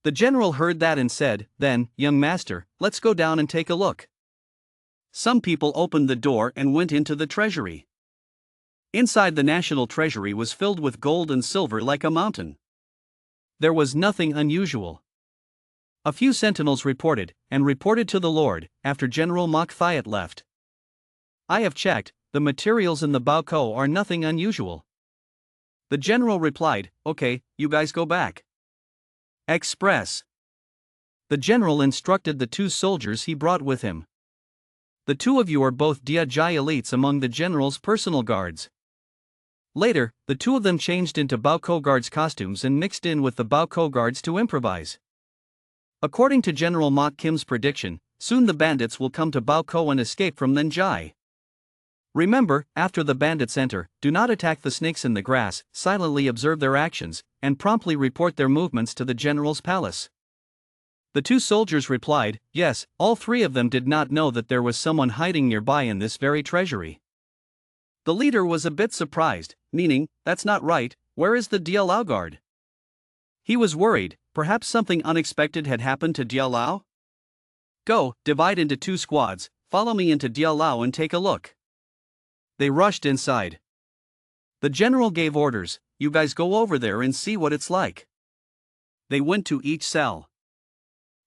The general heard that and said, then, young master, let's go down and take a look. Some people opened the door and went into the treasury. Inside the national treasury was filled with gold and silver like a mountain. There was nothing unusual. A few sentinels reported to the Lord, after General Mokthayat left. I have checked, the materials in the Baoko are nothing unusual. The general replied, okay, you guys go back. Express. The general instructed the 2 soldiers he brought with him. The 2 of you are both Diajai elites among the general's personal guards. Later, the 2 of them changed into Baoko guards costumes and mixed in with the Baoko guards to improvise. According to General Mok Kim's prediction, soon the bandits will come to Baoko and escape from Nanjai. Remember, after the bandits enter, do not attack the snakes in the grass, silently observe their actions, and promptly report their movements to the general's palace. The 2 soldiers replied, yes, all 3 of them did not know that there was someone hiding nearby in this very treasury. The leader was a bit surprised, meaning, that's not right, where is the Dialao guard? He was worried, perhaps something unexpected had happened to Dialao? Go, divide into 2 squads, follow me into Dialao and take a look. They rushed inside. The general gave orders, you guys go over there and see what it's like. They went to each cell.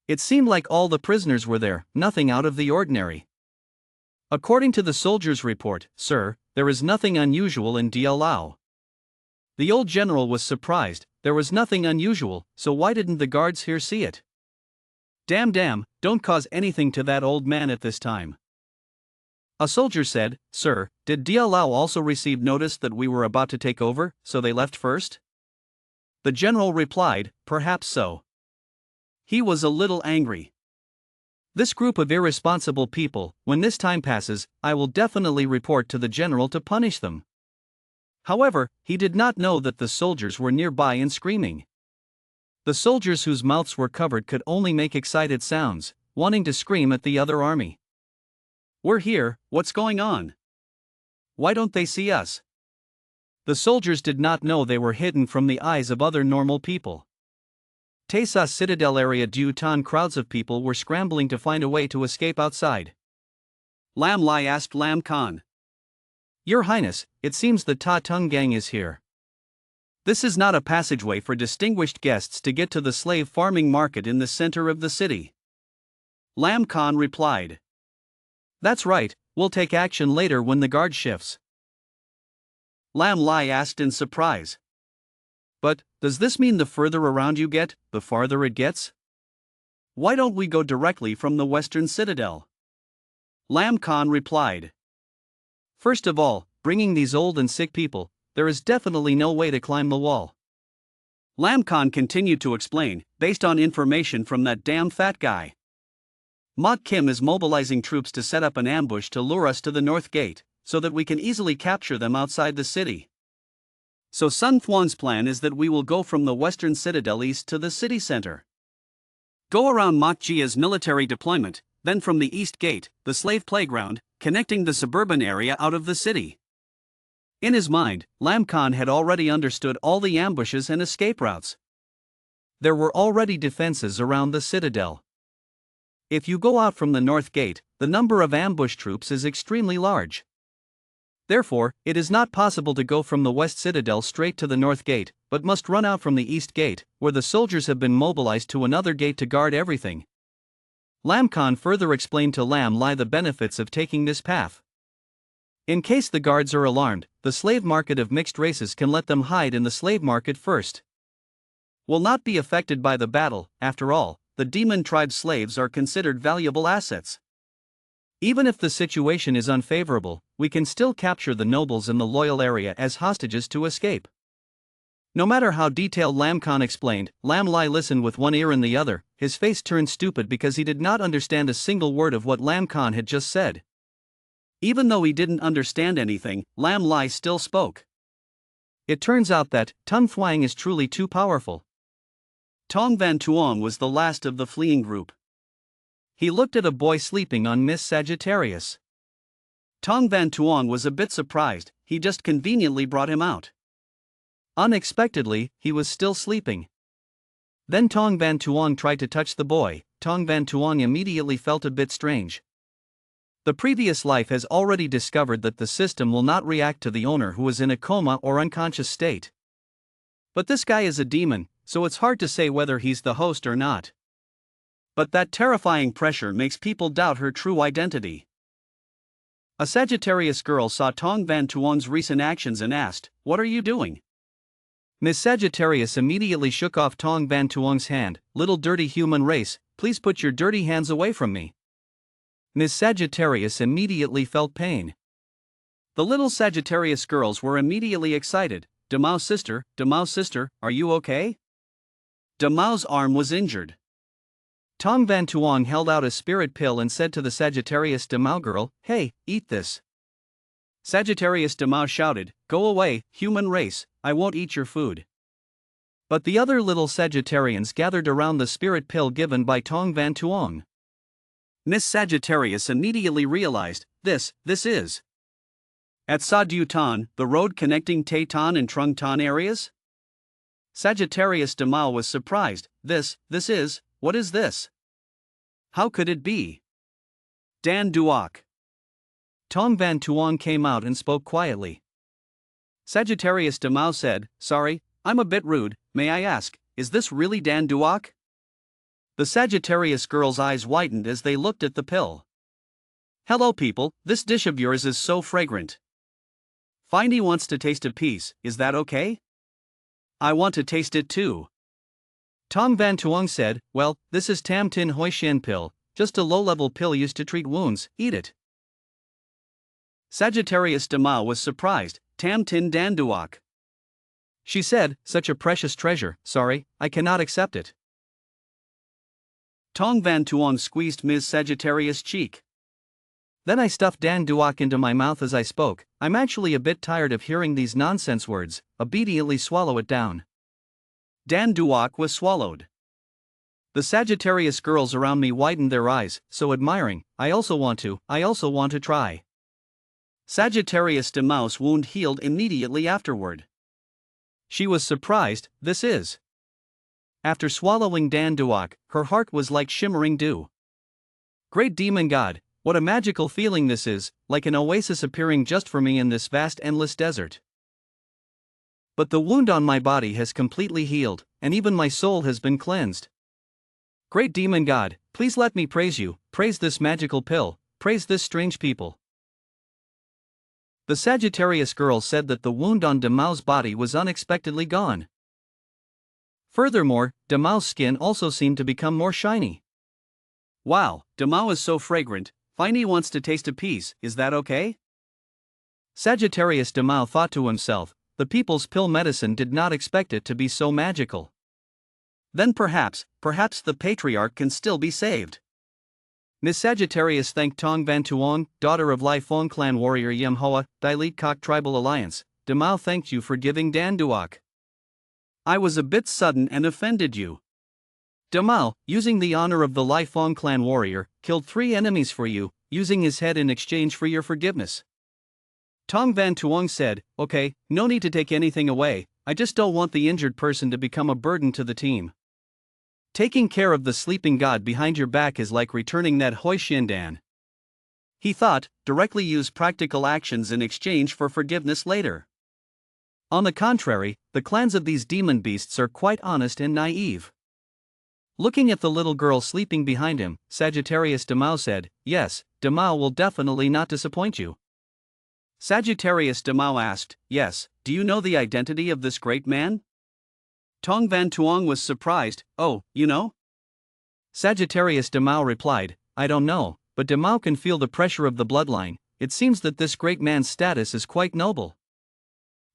It seemed like all the prisoners were there, nothing out of the ordinary. According to the soldier's report, sir, there is nothing unusual in Dialao. The old general was surprised, there was nothing unusual, so why didn't the guards here see it? Damn, don't cause anything to that old man at this time. A soldier said, sir, did Dialao also receive notice that we were about to take over, so they left first? The general replied, perhaps so. He was a little angry. This group of irresponsible people, when this time passes, I will definitely report to the general to punish them. However, he did not know that the soldiers were nearby and screaming. The soldiers whose mouths were covered could only make excited sounds, wanting to scream at the other army. We're here, what's going on? Why don't they see us? The soldiers did not know they were hidden from the eyes of other normal people. Taisas Citadel area Dutan crowds of people were scrambling to find a way to escape outside. Lam Lai asked Lam Khan. Your Highness, it seems the Ta Tung gang is here. This is not a passageway for distinguished guests to get to the slave farming market in the center of the city. Lam Khan replied. That's right, we'll take action later when the guard shifts. Lam Lai asked in surprise. But, does this mean the further around you get, the farther it gets? Why don't we go directly from the western citadel? Lam Khan replied. First of all, bringing these old and sick people, there is definitely no way to climb the wall. Lam Khan continued to explain, based on information from that damn fat guy. Mok Kim is mobilizing troops to set up an ambush to lure us to the north gate, so that we can easily capture them outside the city. So Sun Thuan's plan is that we will go from the western citadel east to the city center. Go around Mok Jia's military deployment, then from the east gate, the slave playground, connecting the suburban area out of the city. In his mind, Lam Khan had already understood all the ambushes and escape routes. There were already defenses around the citadel. If you go out from the north gate, the number of ambush troops is extremely large. Therefore, it is not possible to go from the west citadel straight to the north gate, but must run out from the east gate, where the soldiers have been mobilized to another gate to guard everything. Lam Khan further explained to Lam Lai the benefits of taking this path. In case the guards are alarmed, the slave market of mixed races can let them hide in the slave market first. Will not be affected by the battle, after all, the demon tribe slaves are considered valuable assets. Even if the situation is unfavorable, we can still capture the nobles in the loyal area as hostages to escape. No matter how detailed Lam Khan explained, Lam Lai listened with one ear in the other. His face turned stupid because he did not understand a single word of what Lam Khan had just said. Even though he didn't understand anything, Lam Lai still spoke. It turns out that Tun Thuang is truly too powerful. Tong Van Tuong was the last of the fleeing group. He looked at a boy sleeping on Miss Sagittarius. Tong Van Tuong was a bit surprised. He just conveniently brought him out. Unexpectedly, he was still sleeping. Then Tong Van Tuong tried to touch the boy. Tong Van Tuong immediately felt a bit strange. The previous life has already discovered that the system will not react to the owner who is in a coma or unconscious state. But this guy is a demon, so it's hard to say whether he's the host or not. But that terrifying pressure makes people doubt her true identity. A Sagittarius girl saw Tong Van Tuong's recent actions and asked, "What are you doing?" Miss Sagittarius immediately shook off Tong Van Tuong's hand. "Little dirty human race, please put your dirty hands away from me." Miss Sagittarius immediately felt pain. The little Sagittarius girls were immediately excited. Damao's sister, are you okay?" Damao's arm was injured. Tong Van Tuong held out a spirit pill and said to the Sagittarius Damao girl, "Hey, eat this." Sagittarius Damao shouted, "Go away, human race, I won't eat your food." But the other little Sagittarians gathered around the spirit pill given by Tong Van Tuong. Miss Sagittarius immediately realized, this is. At Sa Du Tan, the road connecting Tai Tan and Trung Tan areas? Sagittarius Damao was surprised. This is, what is this? How could it be? Dan Duok. Tong Van Tuong came out and spoke quietly. Sagittarius Damao said, "Sorry, I'm a bit rude, may I ask, is this really Dan Duok?" The Sagittarius girl's eyes widened as they looked at the pill. "Hello people, this dish of yours is so fragrant. Finey wants to taste a piece, is that okay?" "I want to taste it too." Tong Van Tuong said, "Well, this is Tam Tin Hoi Shan pill, just a low-level pill used to treat wounds, eat it." Sagittarius Damao was surprised. Tam Tin Dan Duok. She said, "Such a precious treasure, sorry, I cannot accept it." Tong Van Tuong squeezed Ms. Sagittarius' cheek. Then I stuffed Dan Duok into my mouth as I spoke. "I'm actually a bit tired of hearing these nonsense words, obediently swallow it down." Dan Duok was swallowed. The Sagittarius girls around me widened their eyes, so admiring. I also want to try." Sagittarius Damao's wound healed immediately afterward. She was surprised. This is. After swallowing Dan Duok, her heart was like shimmering dew. Great demon god, what a magical feeling this is, like an oasis appearing just for me in this vast endless desert. But the wound on my body has completely healed, and even my soul has been cleansed. Great demon god, please let me praise you, praise this magical pill, praise this strange people. The Sagittarius girl said that the wound on Damao's body was unexpectedly gone. Furthermore, Damao's skin also seemed to become more shiny. "Wow, Damao is so fragrant, Finey wants to taste a piece, is that okay?" Sagittarius Damao thought to himself, the people's pill medicine did not expect it to be so magical. Then perhaps the patriarch can still be saved. Miss Sagittarius thanked Tong Van Tuong, daughter of Lai Phong clan warrior Yem Hoa, Dilete Kok Tribal Alliance. "Damao thanked you for giving Dan Duok. I was a bit sudden and offended you. Damao, using the honor of the Lai Phong clan warrior, killed 3 enemies for you, using his head in exchange for your forgiveness." Tong Van Tuong said, "Okay, no need to take anything away, I just don't want the injured person to become a burden to the team. Taking care of the sleeping god behind your back is like returning that Hoi Shin Dan." He thought, directly use practical actions in exchange for forgiveness later. On the contrary, the clans of these demon beasts are quite honest and naive. Looking at the little girl sleeping behind him, Sagittarius Damao said, "Yes, Damao will definitely not disappoint you." Sagittarius Damao asked, "Yes, do you know the identity of this great man?" Tong Van Tuong was surprised. "Oh, you know?" Sagittarius de Mao replied, I don't know, but de Mao can feel the pressure of the bloodline. It seems that this great man's status is quite noble.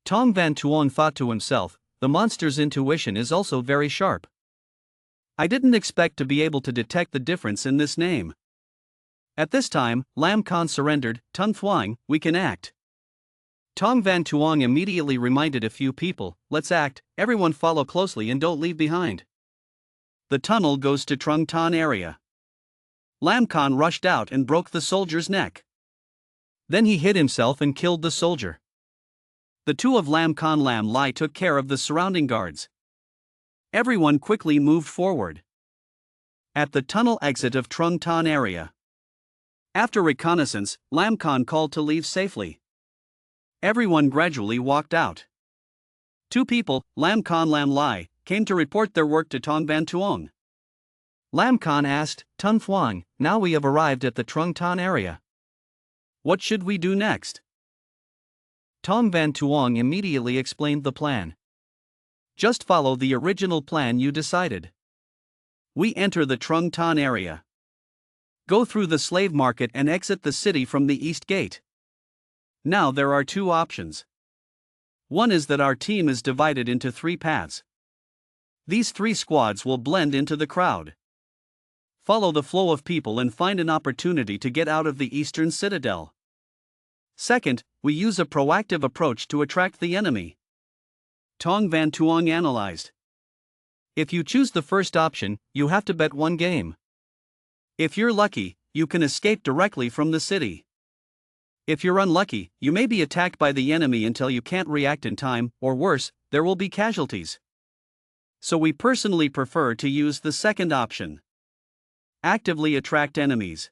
Tong Van Tuong thought to himself, the monster's intuition is also very sharp. I didn't expect to be able to detect the difference in this name. At this time, Lam Khan surrendered. Tun Thuong, we can act. Tong Van Tuong immediately reminded a few people, let's act, everyone follow closely and don't leave behind. The tunnel goes to Trung Tan area. Lam Khan rushed out and broke the soldier's neck. Then he hid himself and killed the soldier. The two of Lam Khan Lam Lai took care of the surrounding guards. Everyone quickly moved forward. At the tunnel exit of Trung Tan area. After reconnaissance, Lam Khan called to leave safely. Everyone gradually walked out. Two people, Lam Khan Lam Lai, came to report their work to Tong Van Tuong. Lam Khan asked, Tun Thuong, now we have arrived at the Trung Tan area. What should we do next? Tong Van Tuong immediately explained the plan. Just follow the original plan you decided. We enter the Trung Tan area. Go through the slave market and exit the city from the east gate. Now there are two options. One is that our team is divided into three paths. These three squads will blend into the crowd. Follow the flow of people and find an opportunity to get out of the eastern citadel. Second, we use a proactive approach to attract the enemy. Tong Van Tuong analyzed. If you choose the first option, you have to bet one game. If you're lucky, you can escape directly from the city. If you're unlucky, you may be attacked by the enemy until you can't react in time, or worse, there will be casualties. So we personally prefer to use the second option. Actively attract enemies.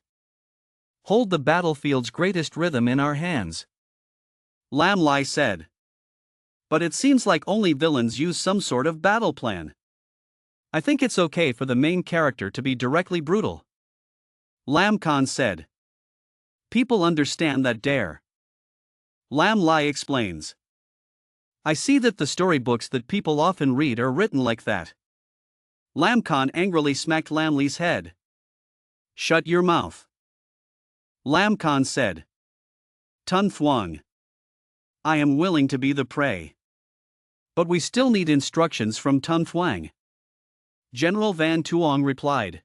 Hold the battlefield's greatest rhythm in our hands. Lam Lai said. But it seems like only villains use some sort of battle plan. I think it's okay for the main character to be directly brutal. Lam Khan said. People understand that dare. Lam Lai explains. I see that the storybooks that people often read are written like that. Lam Khan angrily smacked Lam Li's head. Shut your mouth. Lam Khan said. Tun Thuong. I am willing to be the prey. But we still need instructions from Tun Thuong. General Van Tuong replied.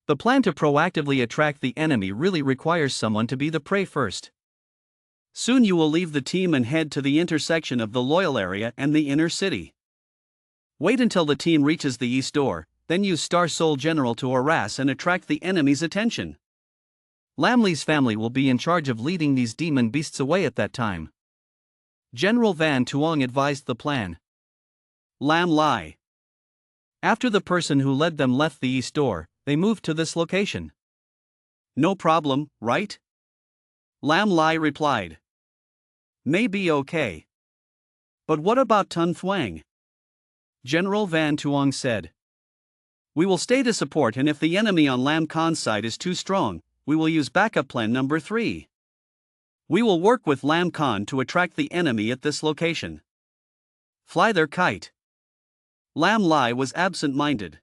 The plan to proactively attract the enemy really requires someone to be the prey first. Soon you will leave the team and head to the intersection of the loyal area and the inner city. Wait until the team reaches the east door, then use Star Soul General to harass and attract the enemy's attention. Lam Li's family will be in charge of leading these demon beasts away at that time. General Van Tuong advised the plan. Lam Lai. After the person who led them left the east door, they moved to this location. No problem, right? Lam Lai replied. Maybe okay. But what about Tun Thuong? General Van Tuong said. We will stay to support, and if the enemy on Lam Khan's side is too strong, we will use backup plan number 3. We will work with Lam Khan to attract the enemy at this location. Fly their kite. Lam Lai was absent-minded.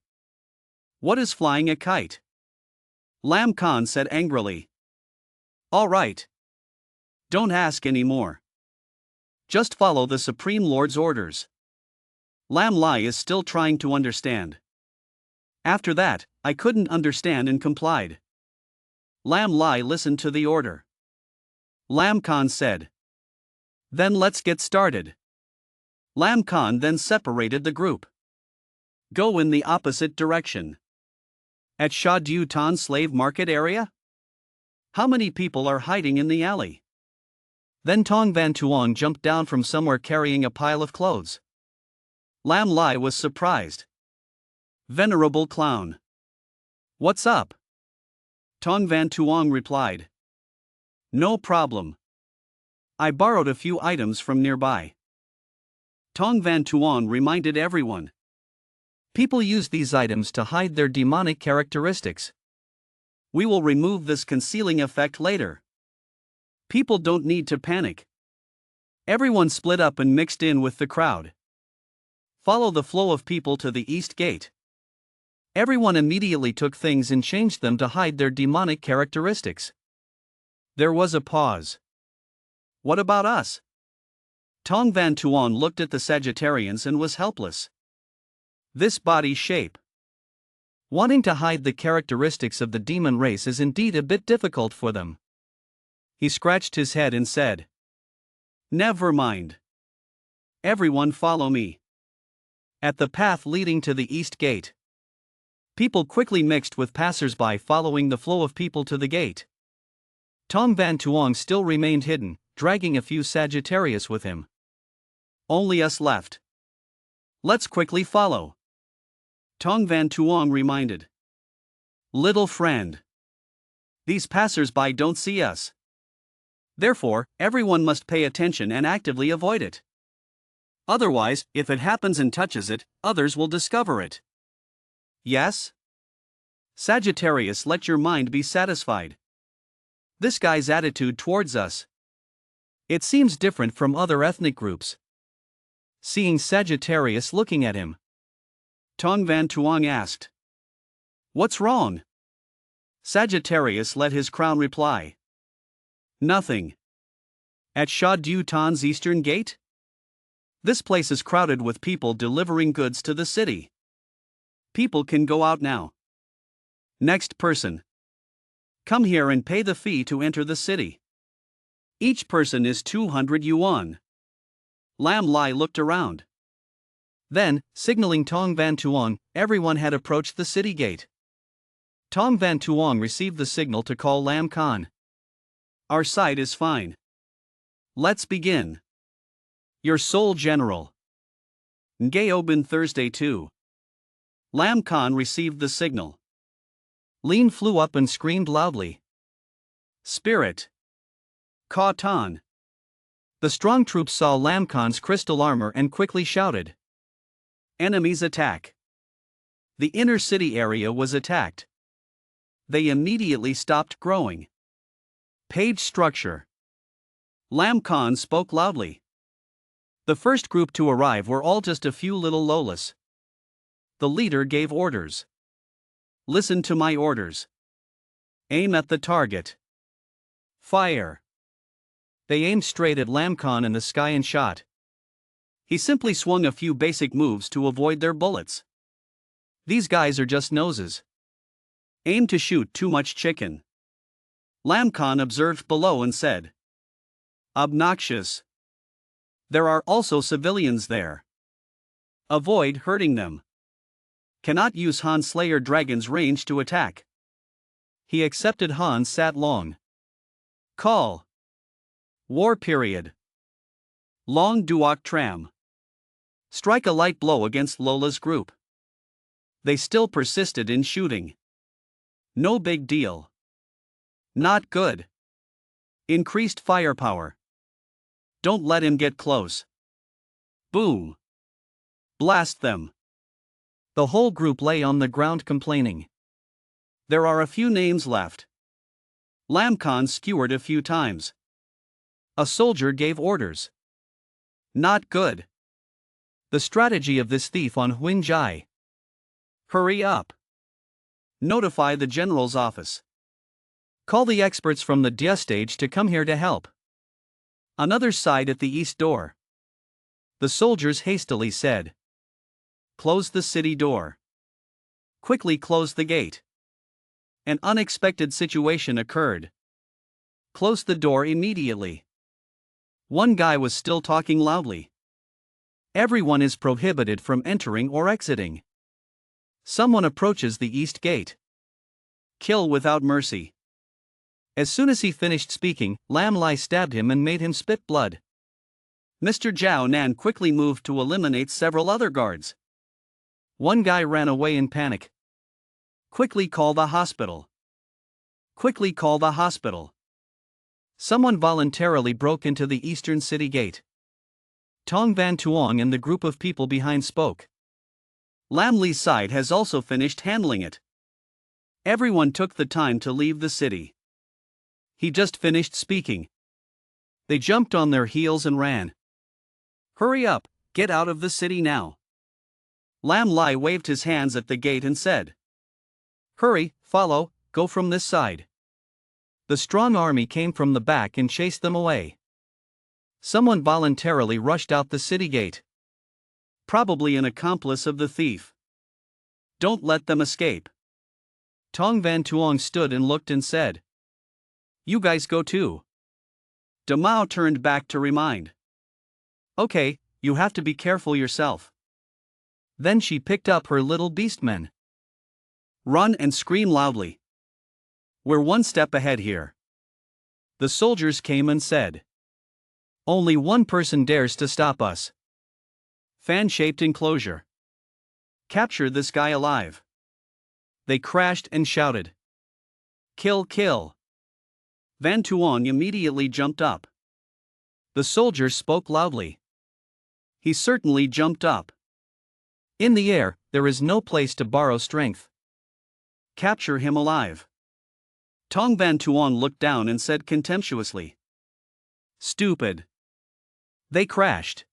What is flying a kite? Lam Khan said angrily. All right. Don't ask any more. Just follow the Supreme Lord's orders. Lam Lai is still trying to understand. After that, I couldn't understand and complied. Lam Lai listened to the order. Lam Khan said. Then let's get started. Lam Khan then separated the group. Go in the opposite direction. At Sha Du Tan slave market area? How many people are hiding in the alley? Then Tong Van Tuong jumped down from somewhere carrying a pile of clothes. Lam Lai was surprised. Venerable clown. What's up? Tong Van Tuong replied. No problem. I borrowed a few items from nearby. Tong Van Tuong reminded everyone. People use these items to hide their demonic characteristics. We will remove this concealing effect later. People don't need to panic. Everyone split up and mixed in with the crowd. Follow the flow of people to the east gate. Everyone immediately took things and changed them to hide their demonic characteristics. There was a pause. What about us? Tong Van Tuong looked at the Sagittarians and was helpless. This body shape. Wanting to hide the characteristics of the demon race is indeed a bit difficult for them. He scratched his head and said, "Never mind. Everyone follow me." At the path leading to the east gate, people quickly mixed with passers-by following the flow of people to the gate. Tong Van Tuong still remained hidden, dragging a few Sagittarius with him. Only us left. Let's quickly follow. Tong Van Tuong reminded. Little friend. These passers-by don't see us. Therefore, everyone must pay attention and actively avoid it. Otherwise, if it happens and touches it, others will discover it. Yes? Sagittarius, let your mind be satisfied. This guy's attitude towards us. It seems different from other ethnic groups. Seeing Sagittarius looking at him, Tong Van Tuong asked. What's wrong? Sagittarius let his crown reply. Nothing. At Sha Du Tan's eastern gate? This place is crowded with people delivering goods to the city. People can go out now. Next person. Come here and pay the fee to enter the city. Each person is 200 yuan. Lam Lai looked around. Then, signaling Tong Van Tuong, everyone had approached the city gate. Tong Van Tuong received the signal to call Lam Khan. Our side is fine. Let's begin. Your sole general. Ngaobin Thursday 2. Lam Khan received the signal. Lin flew up and screamed loudly. Spirit. Ka Tan. The strong troops saw Lam Khan's crystal armor and quickly shouted. Enemies attack. The inner city area was attacked. They immediately stopped growing. Page structure. Lam Khan spoke loudly. The first group to arrive were all just a few little Lolas. The leader gave orders. Listen to my orders. Aim at the target. Fire. They aimed straight at Lam Khan in the sky and shot. He simply swung a few basic moves to avoid their bullets. These guys are just noses. Aim to shoot too much chicken. Lam Khan observed below and said. Obnoxious. There are also civilians there. Avoid hurting them. Cannot use Han Slayer Dragon's range to attack. He accepted Han Sat Long. Call. War period. Long Duok Tram. Strike a light blow against Lola's group. They still persisted in shooting. No big deal. Not good. Increased firepower. Don't let him get close. Boom. Blast them. The whole group lay on the ground complaining. There are a few names left. Lam Khan skewered a few times. A soldier gave orders. Not good. The strategy of this thief on Huinjai. Hurry up. Notify the general's office. Call the experts from the Dia stage to come here to help. Another side at the east door. The soldiers hastily said. Close the city door. Quickly close the gate. An unexpected situation occurred. Close the door immediately. One guy was still talking loudly. Everyone is prohibited from entering or exiting. Someone approaches the east gate. Kill without mercy. As soon as he finished speaking, Lam Lai stabbed him and made him spit blood. Mr. Zhao Nan quickly moved to eliminate several other guards. One guy ran away in panic. Quickly call the hospital. Quickly call the hospital. Someone voluntarily broke into the eastern city gate. Tong Van Tuong and the group of people behind spoke. Lam Li's side has also finished handling it. Everyone took the time to leave the city. He just finished speaking. They jumped on their heels and ran. Hurry up, get out of the city now. Lam Lai waved his hands at the gate and said, Hurry, follow, go from this side. The strong army came from the back and chased them away. Someone voluntarily rushed out the city gate. Probably an accomplice of the thief. Don't let them escape. Tong Van Tuong stood and looked and said, "You guys go too." Damao turned back to remind. "Okay, you have to be careful yourself." Then she picked up her little beastmen. "Run and scream loudly. We're one step ahead here." The soldiers came and said, "Only one person dares to stop us." Fan-shaped enclosure. "Capture this guy alive." They crashed and shouted, "Kill, kill." Van Tuong immediately jumped up. The soldiers spoke loudly. He certainly jumped up. In the air, there is no place to borrow strength. Capture him alive. Tong Van Tuong looked down and said contemptuously, "Stupid." They crashed.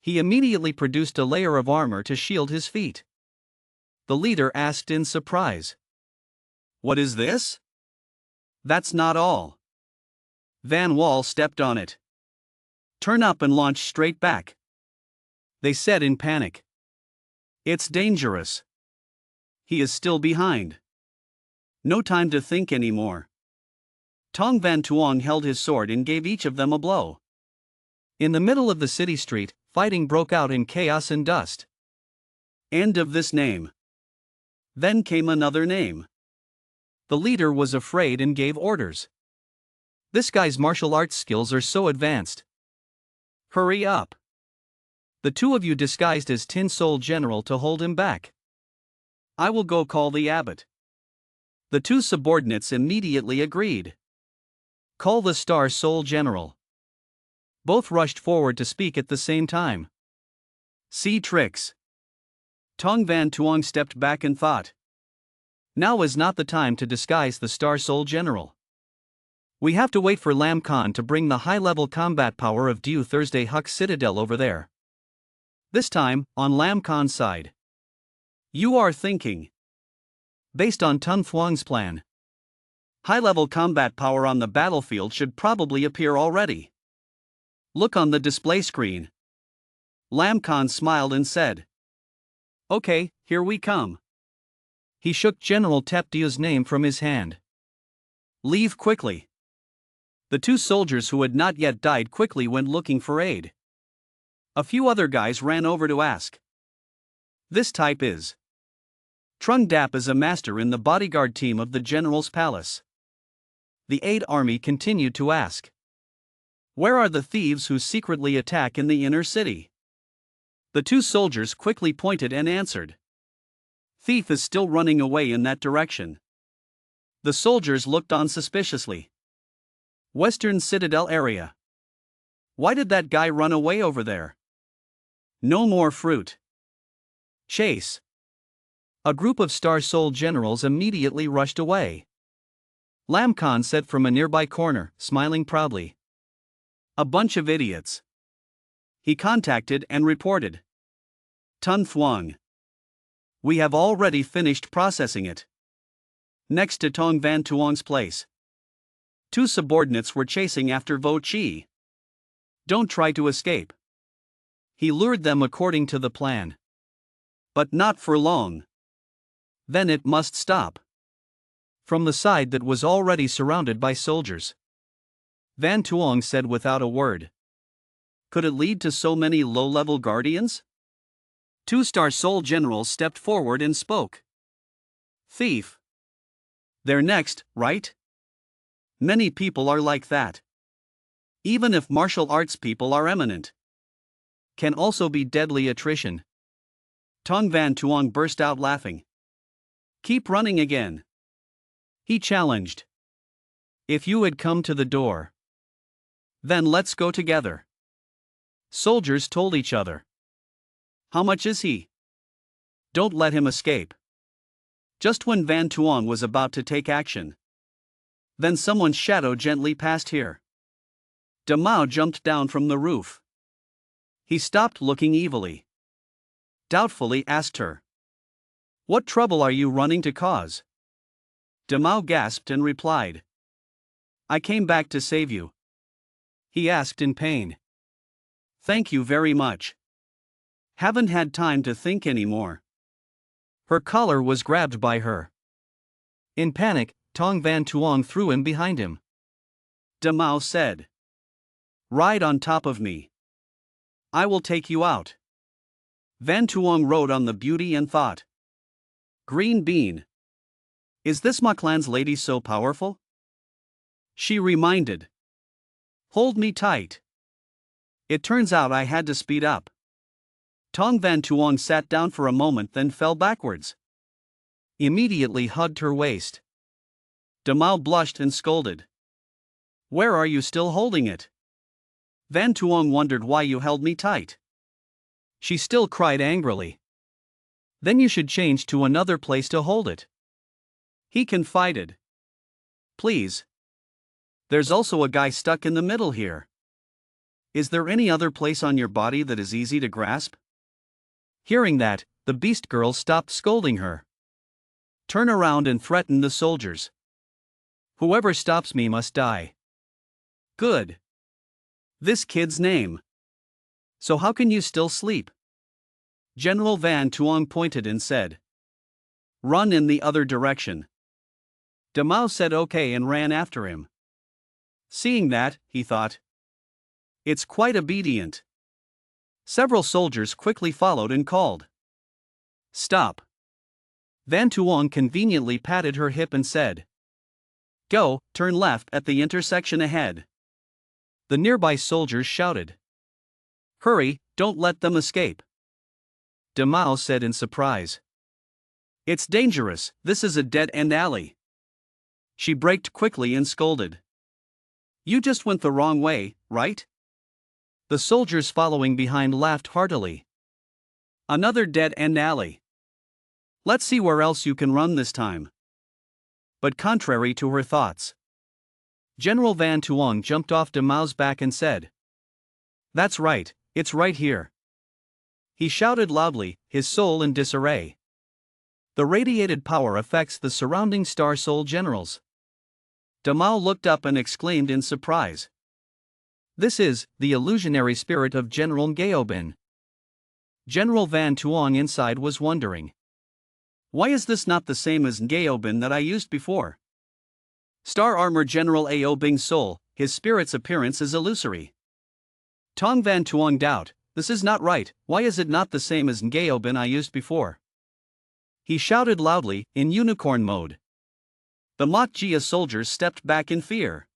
He immediately produced a layer of armor to shield his feet. The leader asked in surprise, "What is this?" "That's not all." Van Wall stepped on it. "Turn up and launch straight back," they said in panic. "It's dangerous. He is still behind. No time to think anymore." Tong Van Tuong held his sword and gave each of them a blow. In the middle of the city street, fighting broke out in chaos and dust. End of this name. Then came another name. The leader was afraid and gave orders. "This guy's martial arts skills are so advanced. Hurry up. The two of you disguised as Tin Soul General to hold him back." "I will go call the abbot." The two subordinates immediately agreed. "Call the Star Soul General." Both rushed forward to speak at the same time. "See tricks." Tong Van Tuong stepped back and thought. Now is not the time to disguise the Star Soul General. We have to wait for Lam Khan to bring the high-level combat power of Due Thursday Huck Citadel over there. This time, on Lam Khan's side. You are thinking. Based on Tun Thuong's plan. High-level combat power on the battlefield should probably appear already. Look on the display screen. Lam Khan smiled and said, "Okay, here we come." He shook General Tep Due's name from his hand. "Leave quickly." The two soldiers who had not yet died quickly went looking for aid. A few other guys ran over to ask. This type is. Trung Dap is a master in the bodyguard team of the general's palace. The aid army continued to ask. Where are the thieves who secretly attack in the inner city? The two soldiers quickly pointed and answered. Thief is still running away in that direction. The soldiers looked on suspiciously. Western Citadel area. Why did that guy run away over there? No more fruit. Chase. A group of Star Soul generals immediately rushed away. Lam Khan said from a nearby corner, smiling proudly. A bunch of idiots. He contacted and reported. Tun Thuong. We have already finished processing it. Next to Tong Van Tuong's place. Two subordinates were chasing after Vo Chi. Don't try to escape. He lured them according to the plan. But not for long. Then it must stop. From the side that was already surrounded by soldiers. Van Tuong said without a word. Could it lead to so many low-level guardians? Two Star Soul generals stepped forward and spoke. Thief. They're next, right? Many people are like that. Even if martial arts people are eminent. Can also be deadly attrition. Tong Van Tuong burst out laughing. Keep running again. He challenged. If you had come to the door. Then let's go together. Soldiers told each other. How much is he? Don't let him escape. Just when Van Tuong was about to take action. Then someone's shadow gently passed here. Damao jumped down from the roof. He stopped looking evilly. Doubtfully asked her. What trouble are you running to cause? De Mao gasped and replied. I came back to save you. He asked in pain. Thank you very much. Haven't had time to think anymore. Her collar was grabbed by her. In panic, Tong Van Tuong threw him behind him. De Mao said. Ride on top of me. I will take you out. Van Tuong rode on the beauty and thought. Green bean. Is this Moklan's lady so powerful? She reminded. Hold me tight. It turns out I had to speed up. Tong Van Tuong sat down for a moment, then fell backwards. Immediately hugged her waist. De Mao blushed and scolded. Where are you still holding it? Van Tuong wondered why you held me tight. She still cried angrily. Then you should change to another place to hold it. He confided. Please. There's also a guy stuck in the middle here. Is there any other place on your body that is easy to grasp? Hearing that, the beast girl stopped scolding her. Turn around and threaten the soldiers. Whoever stops me must die. Good. This kid's name. So how can you still sleep? General Van Tuong pointed and said. Run in the other direction. De Mao said okay and ran after him. Seeing that, he thought. It's quite obedient. Several soldiers quickly followed and called. Stop. Van Tuong conveniently patted her hip and said. Go, turn left at the intersection ahead. The nearby soldiers shouted. Hurry, don't let them escape. De Mao said in surprise. It's dangerous, this is a dead-end alley. She braked quickly and scolded. You just went the wrong way, right? The soldiers following behind laughed heartily. Another dead-end alley. Let's see where else you can run this time. But contrary to her thoughts, General Van Tuong jumped off De Mao's back and said. That's right, it's right here. He shouted loudly, his soul in disarray. The radiated power affects the surrounding Star Soul generals. De Mao looked up and exclaimed in surprise. This is the illusionary spirit of General Ngaobin. General Van Tuong inside was wondering. Why is this not the same as Ngaobin that I used before? Star Armor General Aobing's soul, his spirit's appearance is illusory. Tong Van Tuong doubt, this is not right, why is it not the same as Ngaobin I used before? He shouted loudly, in unicorn mode. The Mot Jia soldiers stepped back in fear.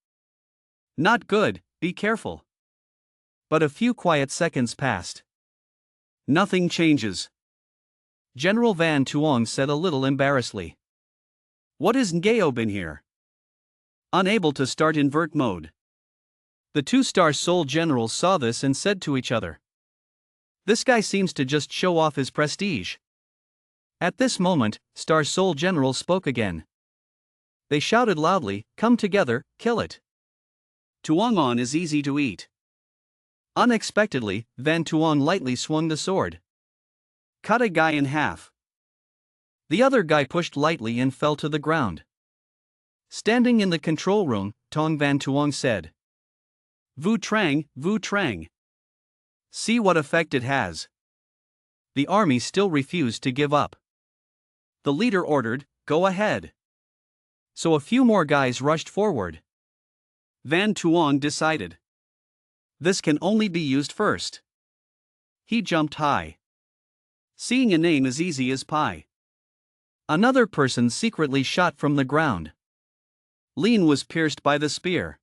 Not good, be careful. But a few quiet seconds passed. Nothing changes. General Van Tuong said a little embarrassedly. What is Ngaobin here? Unable to start invert mode. The two Star Soul generals saw this and said to each other. This guy seems to just show off his prestige. At this moment, Star Soul General spoke again. They shouted loudly, come together, kill it. Tuongon is easy to eat. Unexpectedly, Van Tuong lightly swung the sword. Cut a guy in half. The other guy pushed lightly and fell to the ground. Standing in the control room, Tong Van Tuong said. Vu Trang. See what effect it has. The army still refused to give up. The leader ordered, go ahead. So a few more guys rushed forward. Van Tuong decided. This can only be used first. He jumped high. Seeing a name as easy as pie. Another person secretly shot from the ground. Lin was pierced by the spear.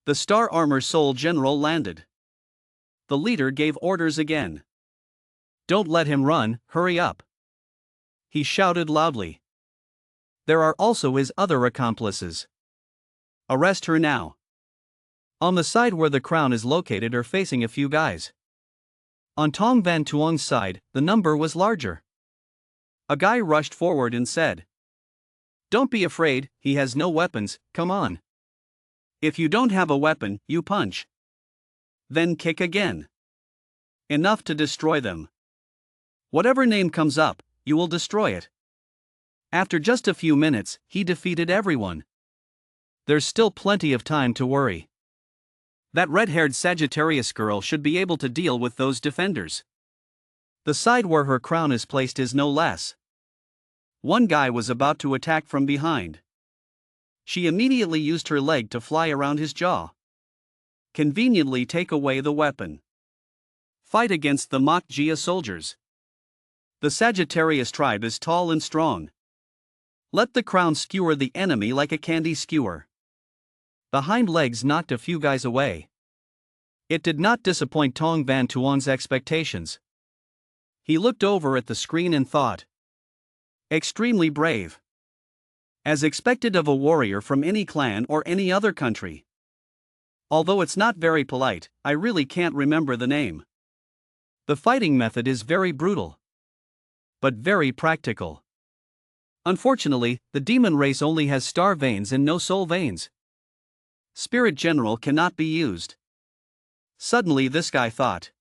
The Star Armor Soul General landed. The leader gave orders again. Don't let him run, hurry up. He shouted loudly. There are also his other accomplices. Arrest her now. On the side where the crown is located are facing a few guys. On Tong Van Tuong's side, the number was larger. A guy rushed forward and said. Don't be afraid, he has no weapons, come on. If you don't have a weapon, you punch. Then kick again. Enough to destroy them. Whatever name comes up, you will destroy it. After just a few minutes, he defeated everyone. There's still plenty of time to worry. That red-haired Sagittarius girl should be able to deal with those defenders. The side where her crown is placed is no less. One guy was about to attack from behind. She immediately used her leg to fly around his jaw. Conveniently take away the weapon. Fight against the Machia soldiers. The Sagittarius tribe is tall and strong. Let the crown skewer the enemy like a candy skewer. The hind legs knocked a few guys away. It did not disappoint Tong Van Tuong's expectations. He looked over at the screen and thought. Extremely brave. As expected of a warrior from any clan or any other country. Although it's not very polite, I really can't remember the name. The fighting method is very brutal. But very practical. Unfortunately, the demon race only has star veins and no soul veins. Spirit General cannot be used. Suddenly this guy thought.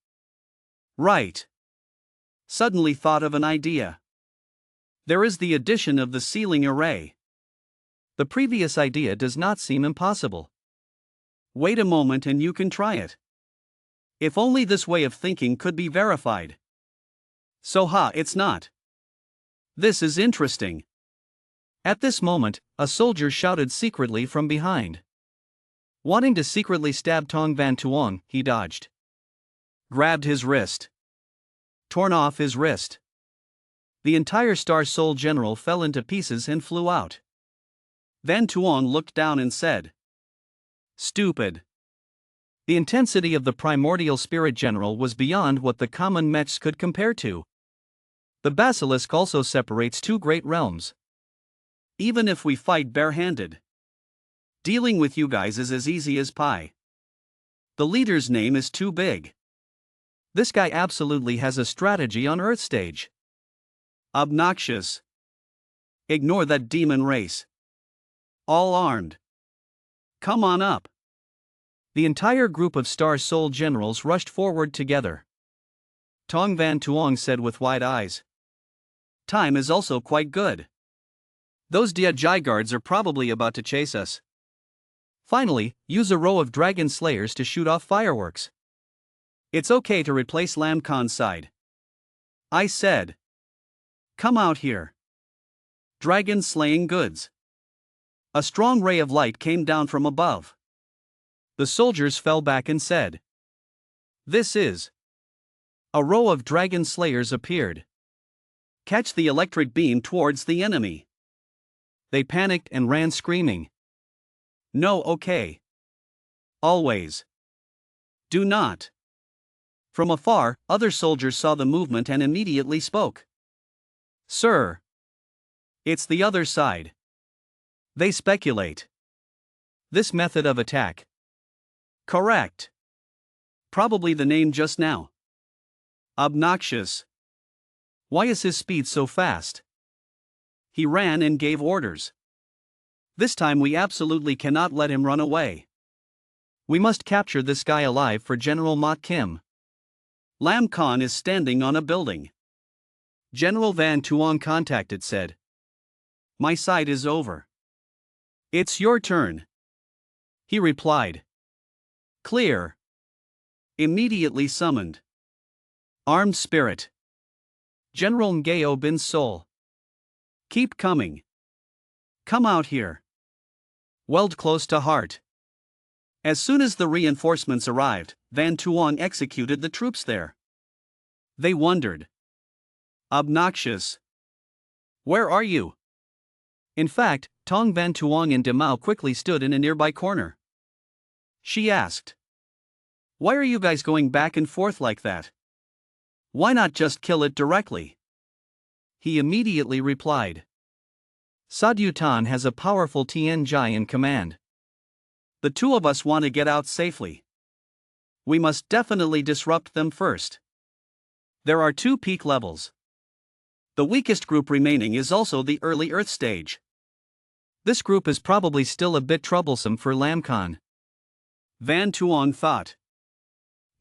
Right. Suddenly thought of an idea. There is the addition of the ceiling array. The previous idea does not seem impossible. Wait a moment and you can try it. If only this way of thinking could be verified. So it's not. This is interesting. At this moment, a soldier shouted secretly from behind. Wanting to secretly stab Tong Van Tuong, he dodged. Grabbed his wrist. Torn off his wrist. The entire Star Soul General fell into pieces and flew out. Van Tuong looked down and said. Stupid. The intensity of the primordial Spirit General was beyond what the common mechs could compare to. The basilisk also separates two great realms. Even if we fight barehanded. Dealing with you guys is as easy as pie. The leader's name is too big. This guy absolutely has a strategy on Earth stage. Obnoxious. Ignore that demon race. All armed. Come on up. The entire group of Star Soul Generals rushed forward together. Tong Van Tuong said with wide eyes. Time is also quite good. Those Dia guards are probably about to chase us. Finally, use a row of dragon slayers to shoot off fireworks. It's okay to replace Lam Khan's side. I said. Come out here. Dragon slaying goods. A strong ray of light came down from above. The soldiers fell back and said. This is. A row of dragon slayers appeared. Catch the electric beam towards the enemy. They panicked and ran screaming. No, okay. Always. Do not. From afar, other soldiers saw the movement and immediately spoke. Sir. It's the other side. They speculate. This method of attack. Correct. Probably the name just now. Obnoxious. Why is his speed so fast? He ran and gave orders. This time we absolutely cannot let him run away. We must capture this guy alive for General Mot Kim. Lam Khan is standing on a building. General Van Tuong contacted said. My side is over. It's your turn. He replied. Clear. Immediately summoned. Armed Spirit. General Ngao Bin Sol. Keep coming. Come out here. Weld close to heart. As soon as the reinforcements arrived, Van Tuong executed the troops there. They wondered. Obnoxious. Where are you? In fact, Tong Van Tuong and Demao quickly stood in a nearby corner. She asked. Why are you guys going back and forth like that? Why not just kill it directly? He immediately replied. Sadyutan has a powerful Tien Jai in command. The two of us want to get out safely. We must definitely disrupt them first. There are two peak levels. The weakest group remaining is also the early Earth stage. This group is probably still a bit troublesome for Lam Khan. Van Tuong thought.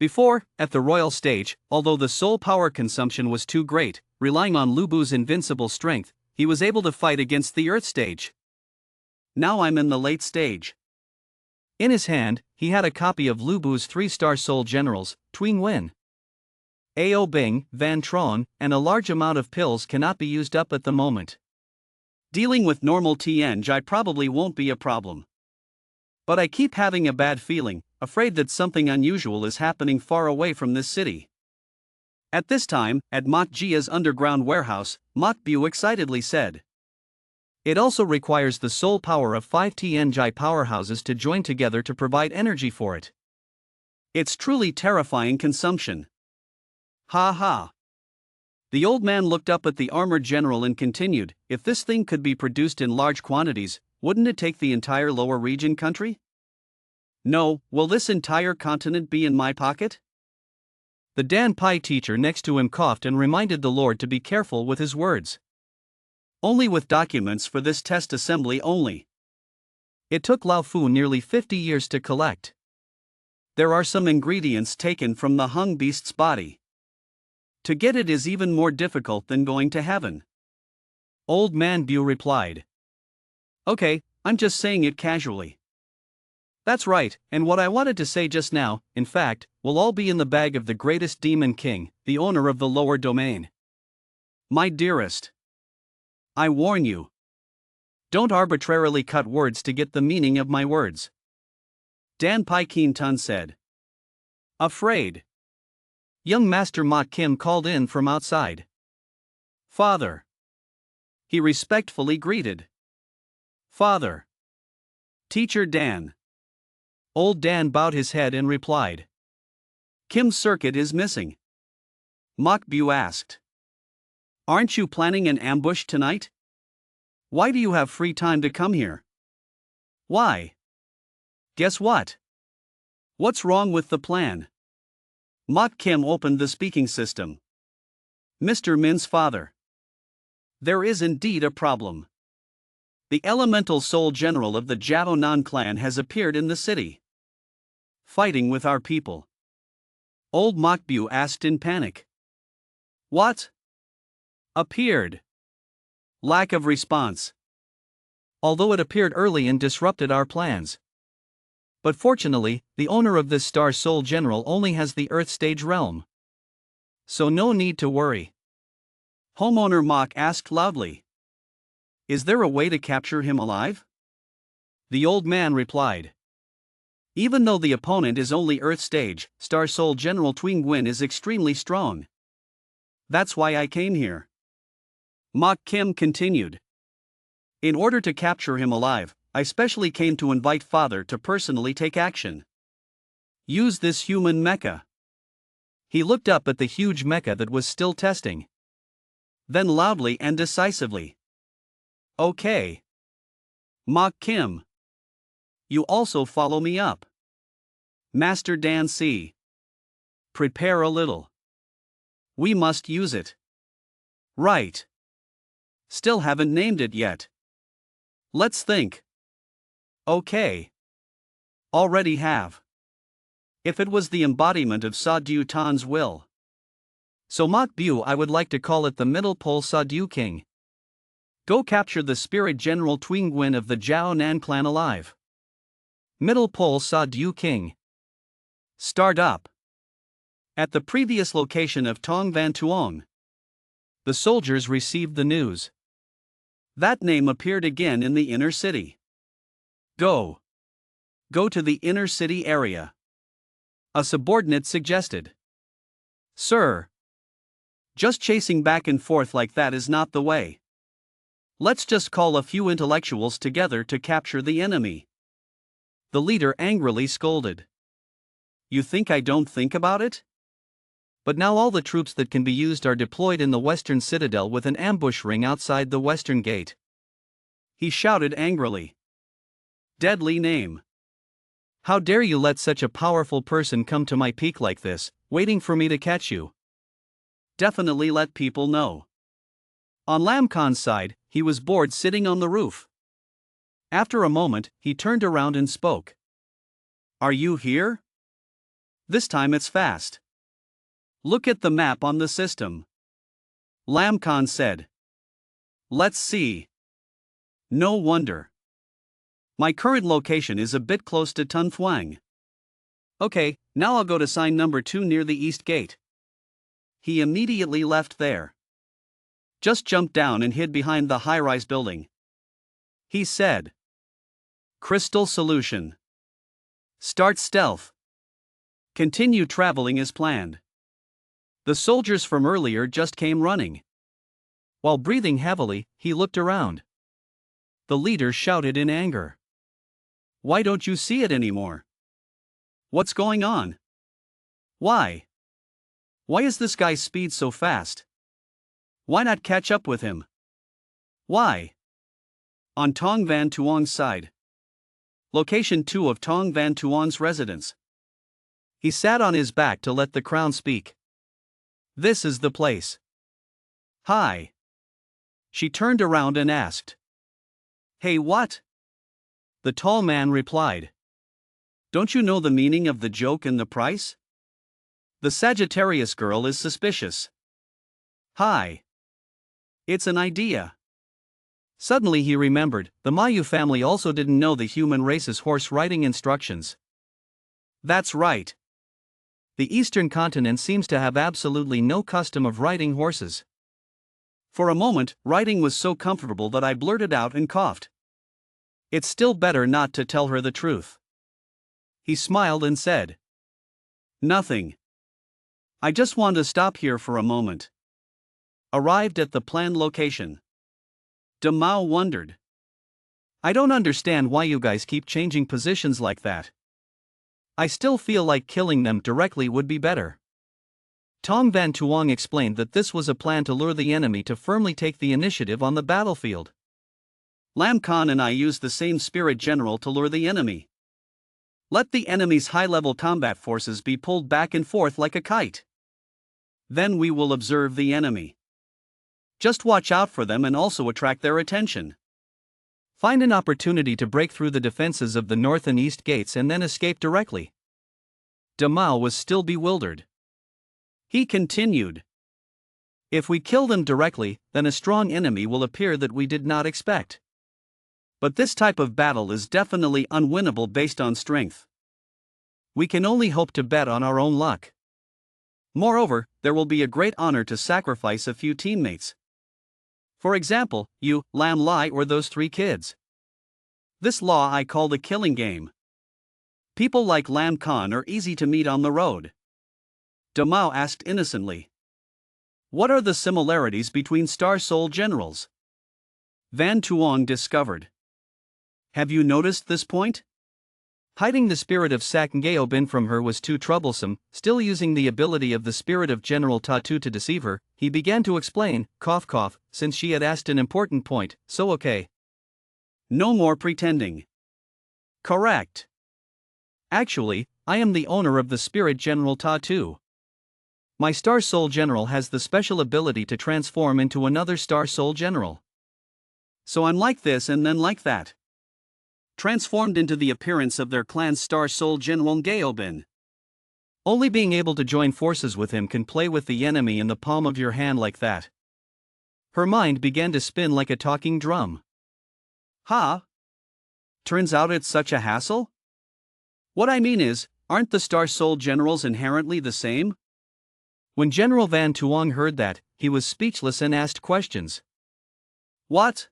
Before, at the royal stage, although the soul power consumption was too great, relying on Lu Bu's invincible strength, he was able to fight against the Earth stage. Now I'm in the late stage. In his hand, he had a copy of Lu Bu's 3-star soul generals, Twing Wen, Ao Bing, Van Tron, and a large amount of pills cannot be used up at the moment. Dealing with normal Tianj probably won't be a problem. But I keep having a bad feeling, afraid that something unusual is happening far away from this city. At this time, at Mach Jia's underground warehouse, Mach Bu excitedly said. It also requires the soul power of 5 Tianjai powerhouses to join together to provide energy for it. It's truly terrifying consumption. Ha ha. The old man looked up at the armored general and continued, if this thing could be produced in large quantities, wouldn't it take the entire lower region country? No, will this entire continent be in my pocket? The Dan Pai teacher next to him coughed and reminded the Lord to be careful with his words. Only with documents for this test assembly only. It took Lao Fu nearly 50 years to collect. There are some ingredients taken from the hung beast's body. To get it is even more difficult than going to heaven. Old Man Bu replied. Okay, I'm just saying it casually. That's right, and what I wanted to say just now, in fact, will all be in the bag of the greatest demon king, the owner of the lower domain. My dearest. I warn you. Don't arbitrarily cut words to get the meaning of my words. Dan Pai Keen Tun said. Afraid. Young Master Ma Kim called in from outside. Father. He respectfully greeted. Father. Teacher Dan. Old Dan bowed his head and replied. Kim's circuit is missing. Mach Bu asked. Aren't you planning an ambush tonight? Why do you have free time to come here? Why? Guess what? What's wrong with the plan? Mach Kim opened the speaking system. Mr. Min's father. There is indeed a problem. The elemental soul general of the Jiao Nan clan has appeared in the city. Fighting with our people. Old Mach Bu asked in panic. What? Appeared. Lack of response. Although it appeared early and disrupted our plans. But fortunately, the owner of this star soul general only has the Earth stage realm. So no need to worry. Homeowner Mach asked loudly. Is there a way to capture him alive? The old man replied. Even though the opponent is only Earth stage, Star Soul General Twing Wen is extremely strong. That's why I came here. Mach Kim continued. In order to capture him alive, I specially came to invite Father to personally take action. Use this human mecha. He looked up at the huge mecha that was still testing. Then loudly and decisively. Okay. Mach Kim. You also follow me up. Master Dan C. Prepare a little. We must use it. Right. Still haven't named it yet. Let's think. Okay. Already have. If it was the embodiment of Sa Du Tan's will. So Mach Bu, I would like to call it the Middle Pole Sa Du King. Go capture the spirit general Twing Wen of the Jiao Nan clan alive. Middle Pole Sa Du King. Start up. At the previous location of Tong Van Tuong. The soldiers received the news. That name appeared again in the inner city. Go. Go to the inner city area. A subordinate suggested. Sir. Just chasing back and forth like that is not the way. Let's just call a few intellectuals together to capture the enemy. The leader angrily scolded. You think I don't think about it? But now all the troops that can be used are deployed in the western citadel with an ambush ring outside the western gate. He shouted angrily. Deadly name. How dare you let such a powerful person come to my peak like this, waiting for me to catch you? Definitely let people know. On Lam Khan's side, he was bored sitting on the roof. After a moment, he turned around and spoke. Are you here? This time it's fast. Look at the map on the system. Lam Khan said. Let's see. No wonder. My current location is a bit close to Tun Thuang. Okay, now I'll go to sign number 2 near the east gate. He immediately left there. Just jumped down and hid behind the high-rise building. He said. Crystal solution. Start stealth. Continue traveling as planned. The soldiers from earlier just came running. While breathing heavily, he looked around. The leader shouted in anger. Why don't you see it anymore? What's going on? Why? Why is this guy's speed so fast? Why not catch up with him? Why? On Tong Van Tuong's side. Location 2 of Tong Van Tuong's residence. He sat on his back to let the crown speak. This is the place. Hi. She turned around and asked. Hey, what? The tall man replied. Don't you know the meaning of the joke and the price? The Sagittarius girl is suspicious. Hi. It's an idea. Suddenly he remembered, the Mayu family also didn't know the human race's horse riding instructions. That's right. The eastern continent seems to have absolutely no custom of riding horses. For a moment, riding was so comfortable that I blurted out and coughed. It's still better not to tell her the truth. He smiled and said. Nothing. I just want to stop here for a moment. Arrived at the planned location. De Mao wondered. I don't understand why you guys keep changing positions like that. I still feel like killing them directly would be better. Tong Van Tuong explained that this was a plan to lure the enemy to firmly take the initiative on the battlefield. Lam Khan and I used the same spirit general to lure the enemy. Let the enemy's high-level combat forces be pulled back and forth like a kite. Then we will observe the enemy. Just watch out for them and also attract their attention. Find an opportunity to break through the defenses of the north and east gates and then escape directly. De Mao was still bewildered. He continued. If we kill them directly, then a strong enemy will appear that we did not expect. But this type of battle is definitely unwinnable based on strength. We can only hope to bet on our own luck. Moreover, there will be a great honor to sacrifice a few teammates. For example, you, Lam Lai, or those 3 kids. This law I call the killing game. People like Lam Khan are easy to meet on the road. De Mao asked innocently. What are the similarities between Star Soul generals? Van Tuong discovered. Have you noticed this point? Hiding the spirit of Sak Ngaobin from her was too troublesome. Still using the ability of the spirit of General Tatu to deceive her, he began to explain, cough cough, since she had asked an important point, so okay. No more pretending. Correct. Actually, I am the owner of the spirit General Tatu. My Star Soul General has the special ability to transform into another Star Soul General. So I'm like this and then like that. Transformed into the appearance of their clan's Star Soul General Ngaobin. Only being able to join forces with him can play with the enemy in the palm of your hand like that. Her mind began to spin like a talking drum. Ha! Turns out it's such a hassle? What I mean is, aren't the Star Soul Generals inherently the same? When General Van Tuong heard that, he was speechless and asked questions. What?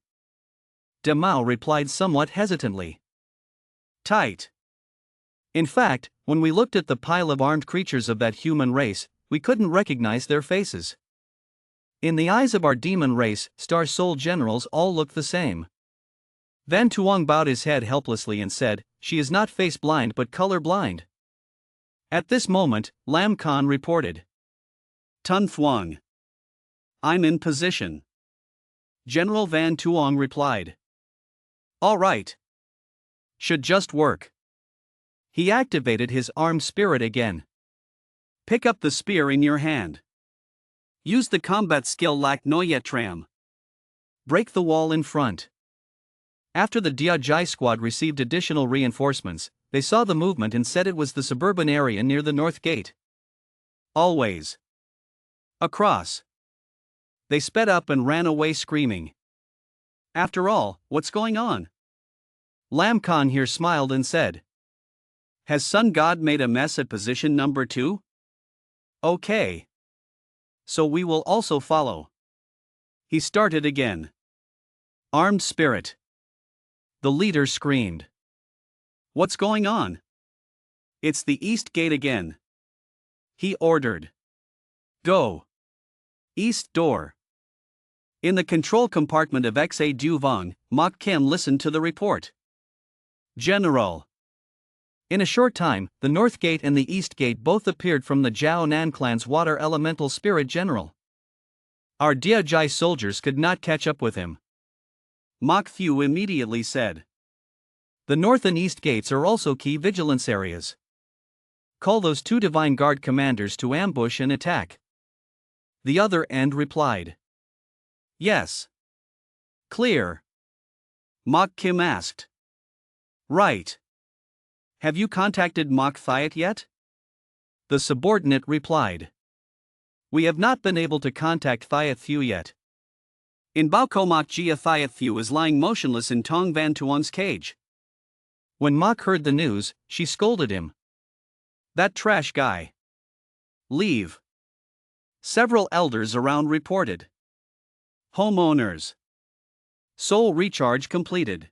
De Mao replied somewhat hesitantly. Tight. In fact, when we looked at the pile of armed creatures of that human race, we couldn't recognize their faces. In the eyes of our demon race, Star Soul Generals all look the same. Van Tuong bowed his head helplessly and said, she is not face blind but color blind. At this moment, Lam Khan reported. Tun Thuong. I'm in position. General Van Tuong replied. All right. Should just work. He activated his armed spirit again. Pick up the spear in your hand. Use the combat skill Lak Noya Tram. Break the wall in front. After the Dia Jai squad received additional reinforcements, They saw the movement and said it was the suburban area near the north gate. Always. Across. They sped up and ran away screaming. After all, what's going on? Lam Khan here smiled and said, Has Sun God made a mess at position number 2? Okay. So we will also follow. He started again. Armed spirit. The leader screamed. What's going on? It's the east gate again. He ordered. Go. East door. In the control compartment of XA Duvong, Mok Kim listened to the report. General. In a short time, the North Gate and the East Gate both appeared from the Jiao Nan clan's water elemental spirit general. Our Diajai soldiers could not catch up with him. Mok Fu immediately said. The North and East Gates are also key vigilance areas. Call those 2 Divine Guard commanders to ambush and attack. The other end replied. Yes. Clear. Mok Kim asked. Right. Have you contacted Mok Thiat yet? The subordinate replied. We have not been able to contact Thiat Thu yet. In Baokomok Jia Thiat Thu is lying motionless in Tong Van Tuong's cage. When Mok heard the news, she scolded him. That trash guy. Leave. Several elders around reported. Homeowners. Soul recharge completed.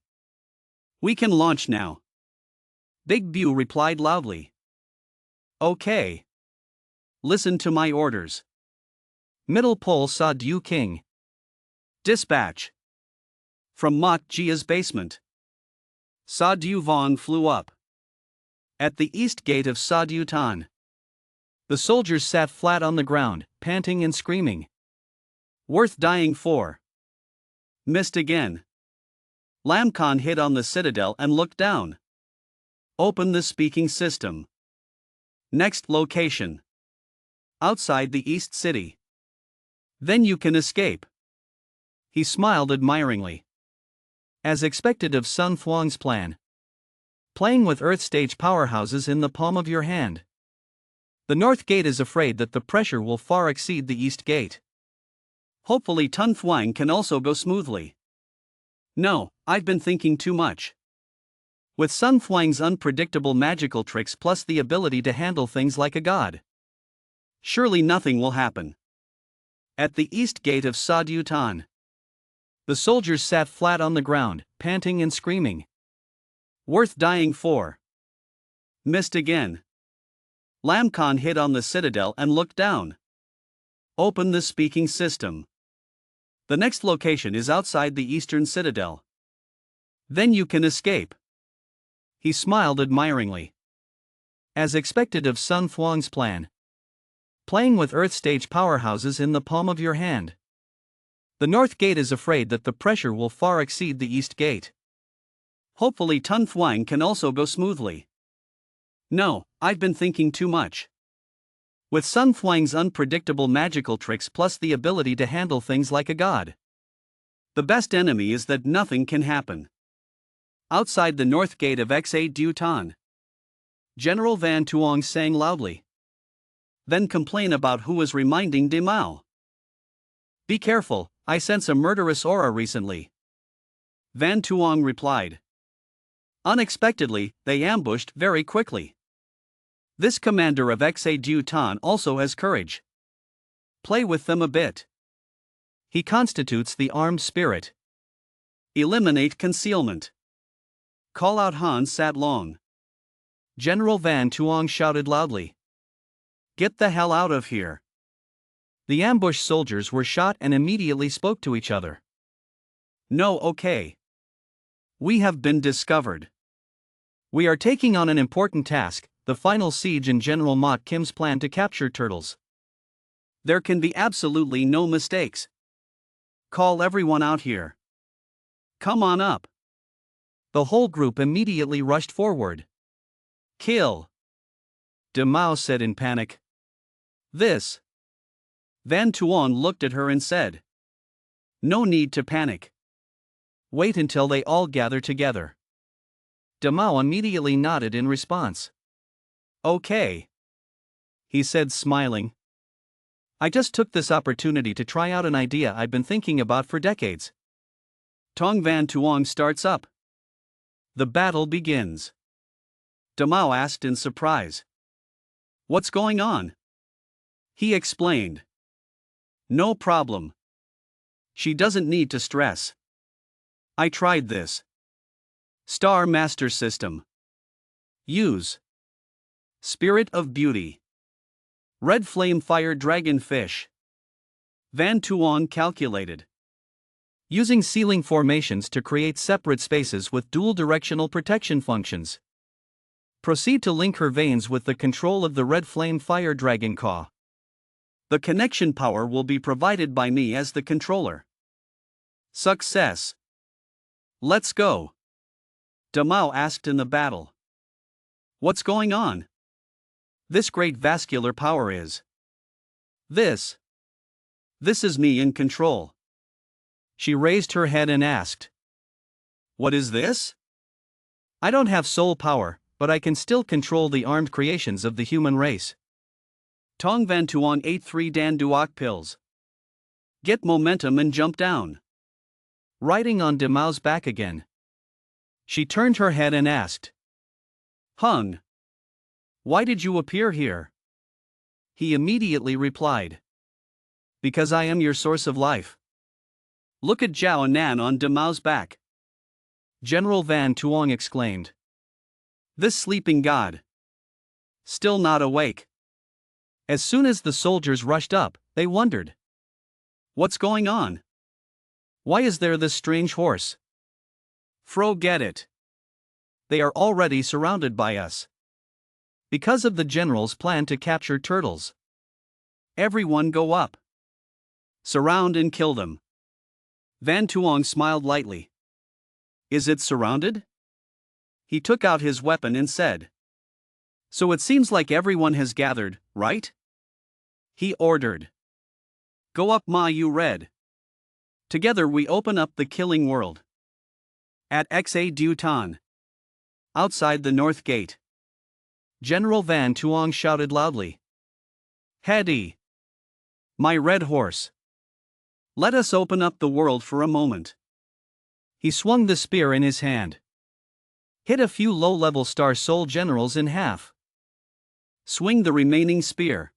We can launch now. Big Bu replied loudly. Okay. Listen to my orders. Middle pole Sa Du King. Dispatch. From Mok Jia's basement. Sa Du Vong flew up. At the east gate of Sa Du Tan. The soldiers sat flat on the ground, panting and screaming. Worth dying for. Missed again. Lam Khan hit on the citadel and looked down. Open the speaking system. Next location. Outside the East City. Then you can escape. He smiled admiringly. As expected of Sun Thuong's plan. Playing with Earth stage powerhouses in the palm of your hand. The North Gate is afraid that the pressure will far exceed the East Gate. Hopefully Tun Thuong can also go smoothly. No, I've been thinking too much. With Sun Thuong's unpredictable magical tricks plus the ability to handle things like a god. Surely nothing will happen. At the East Gate of Sa Du Tan. The soldiers sat flat on the ground, panting and screaming. Worth dying for. Missed again. Lam Khan hit on the citadel and looked down. Open the speaking system. The next location is outside the eastern citadel. Then you can escape. He smiled admiringly. As expected of Sun Thuong's plan. Playing with Earth stage powerhouses in the palm of your hand. The North Gate is afraid that the pressure will far exceed the East Gate. Hopefully Tun Thuong can also go smoothly. No, I've been thinking too much. With Sun Thuong's unpredictable magical tricks plus the ability to handle things like a god. The best enemy is that nothing can happen. Outside the North Gate of XA Du Tan. General Van Tuong sang loudly. Then complain about who was reminding De Mao. Be careful, I sense a murderous aura recently. Van Tuong replied. Unexpectedly, they ambushed very quickly. This commander of XA Du Tan also has courage. Play with them a bit. He constitutes the armed spirit. Eliminate concealment. Call out Han Sat Long. General Van Tuong shouted loudly. Get the hell out of here. The ambushed soldiers were shot and immediately spoke to each other. No, okay. We have been discovered. We are taking on an important task, the final siege in General Mok Kim's plan to capture turtles. There can be absolutely no mistakes. Call everyone out here. Come on up. The whole group immediately rushed forward. Kill. De Mao said in panic. This. Van Tuong looked at her and said. No need to panic. Wait until they all gather together. Demao immediately nodded in response. Okay, he said, smiling. I just took this opportunity to try out an idea I've been thinking about for decades. Tong Van Tuong starts up. The battle begins. Demao asked in surprise. What's going on? He explained. No problem. She doesn't need to stress. I tried this. Star Master System. Use. Spirit of Beauty. Red Flame Fire Dragon Fish. Van Tuong calculated. Using ceiling formations to create separate spaces with dual directional protection functions. Proceed to link her veins with the control of the Red Flame Fire Dragon Claw. The connection power will be provided by me as the controller. Success. Let's go. Demao asked in the battle. What's going on? This great vascular power is. This is me in control. She raised her head and asked. What is this? I don't have soul power, but I can still control the armed creations of the human race. Tong Van Tuong ate 3 Dan Duoc pills. Get momentum and jump down. Riding on Demao's back again. She turned her head and asked. Hung. Why did you appear here? He immediately replied. Because I am your source of life. Look at Zhao Nan on Demao's back. General Van Tuong exclaimed. This sleeping god. Still not awake. As soon as the soldiers rushed up, they wondered. What's going on? Why is there this strange horse? Forget it. They are already surrounded by us. Because of the general's plan to capture turtles. Everyone go up. Surround and kill them. Van Tuong smiled lightly. Is it surrounded? He took out his weapon and said. So it seems like everyone has gathered, right? He ordered. Go up Ma Yu Red. Together we open up the killing world. At Xa Du Tan. Outside the north gate. General Van Tuong shouted loudly. Hedi. My red horse. Let us open up the world for a moment. He swung the spear in his hand. Hit a few low-level Star Soul generals in half. Swing the remaining spear.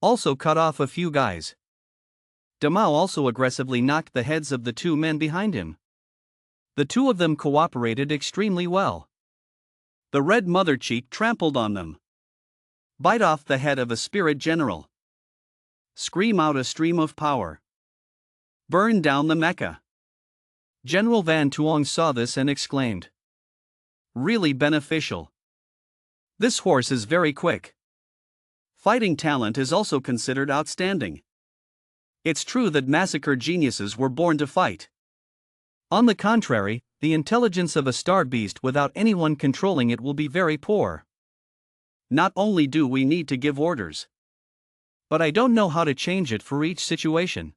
Also cut off a few guys. Demao also aggressively knocked the heads of the 2 men behind him. The 2 of them cooperated extremely well. The Red Mother Cheek trampled on them. Bite off the head of a spirit general. Scream out a stream of power. Burn down the Mecha. General Van Tuong saw this and exclaimed. Really beneficial. This horse is very quick. Fighting talent is also considered outstanding. It's true that massacre geniuses were born to fight. On the contrary, the intelligence of a star beast without anyone controlling it will be very poor. Not only do we need to give orders, but I don't know how to change it for each situation.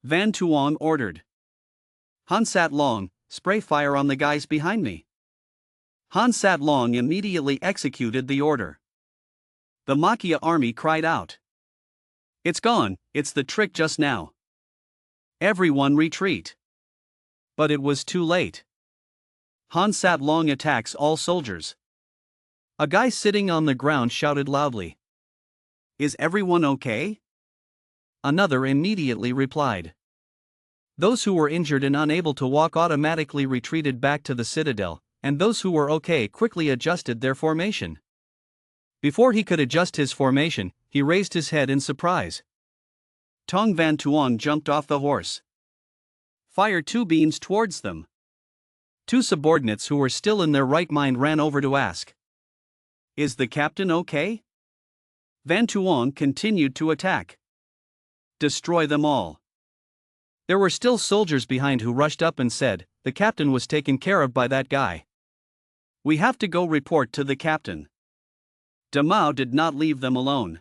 Van Tuong ordered. Han Sat Long, spray fire on the guys behind me. Han Sat Long immediately executed the order. The Makia army cried out. It's gone, it's the trick just now. Everyone retreat. But it was too late. Han Sat Long attacks all soldiers. A guy sitting on the ground shouted loudly. Is everyone okay? Another immediately replied. Those who were injured and unable to walk automatically retreated back to the citadel, and those who were okay quickly adjusted their formation. Before he could adjust his formation, he raised his head in surprise. Tong Van Tuong jumped off the horse. Fired 2 beams towards them. 2 subordinates who were still in their right mind ran over to ask. Is the captain okay? Van Tuong continued to attack. Destroy them all. There were still soldiers behind who rushed up and said, the captain was taken care of by that guy. We have to go report to the captain. Demao did not leave them alone.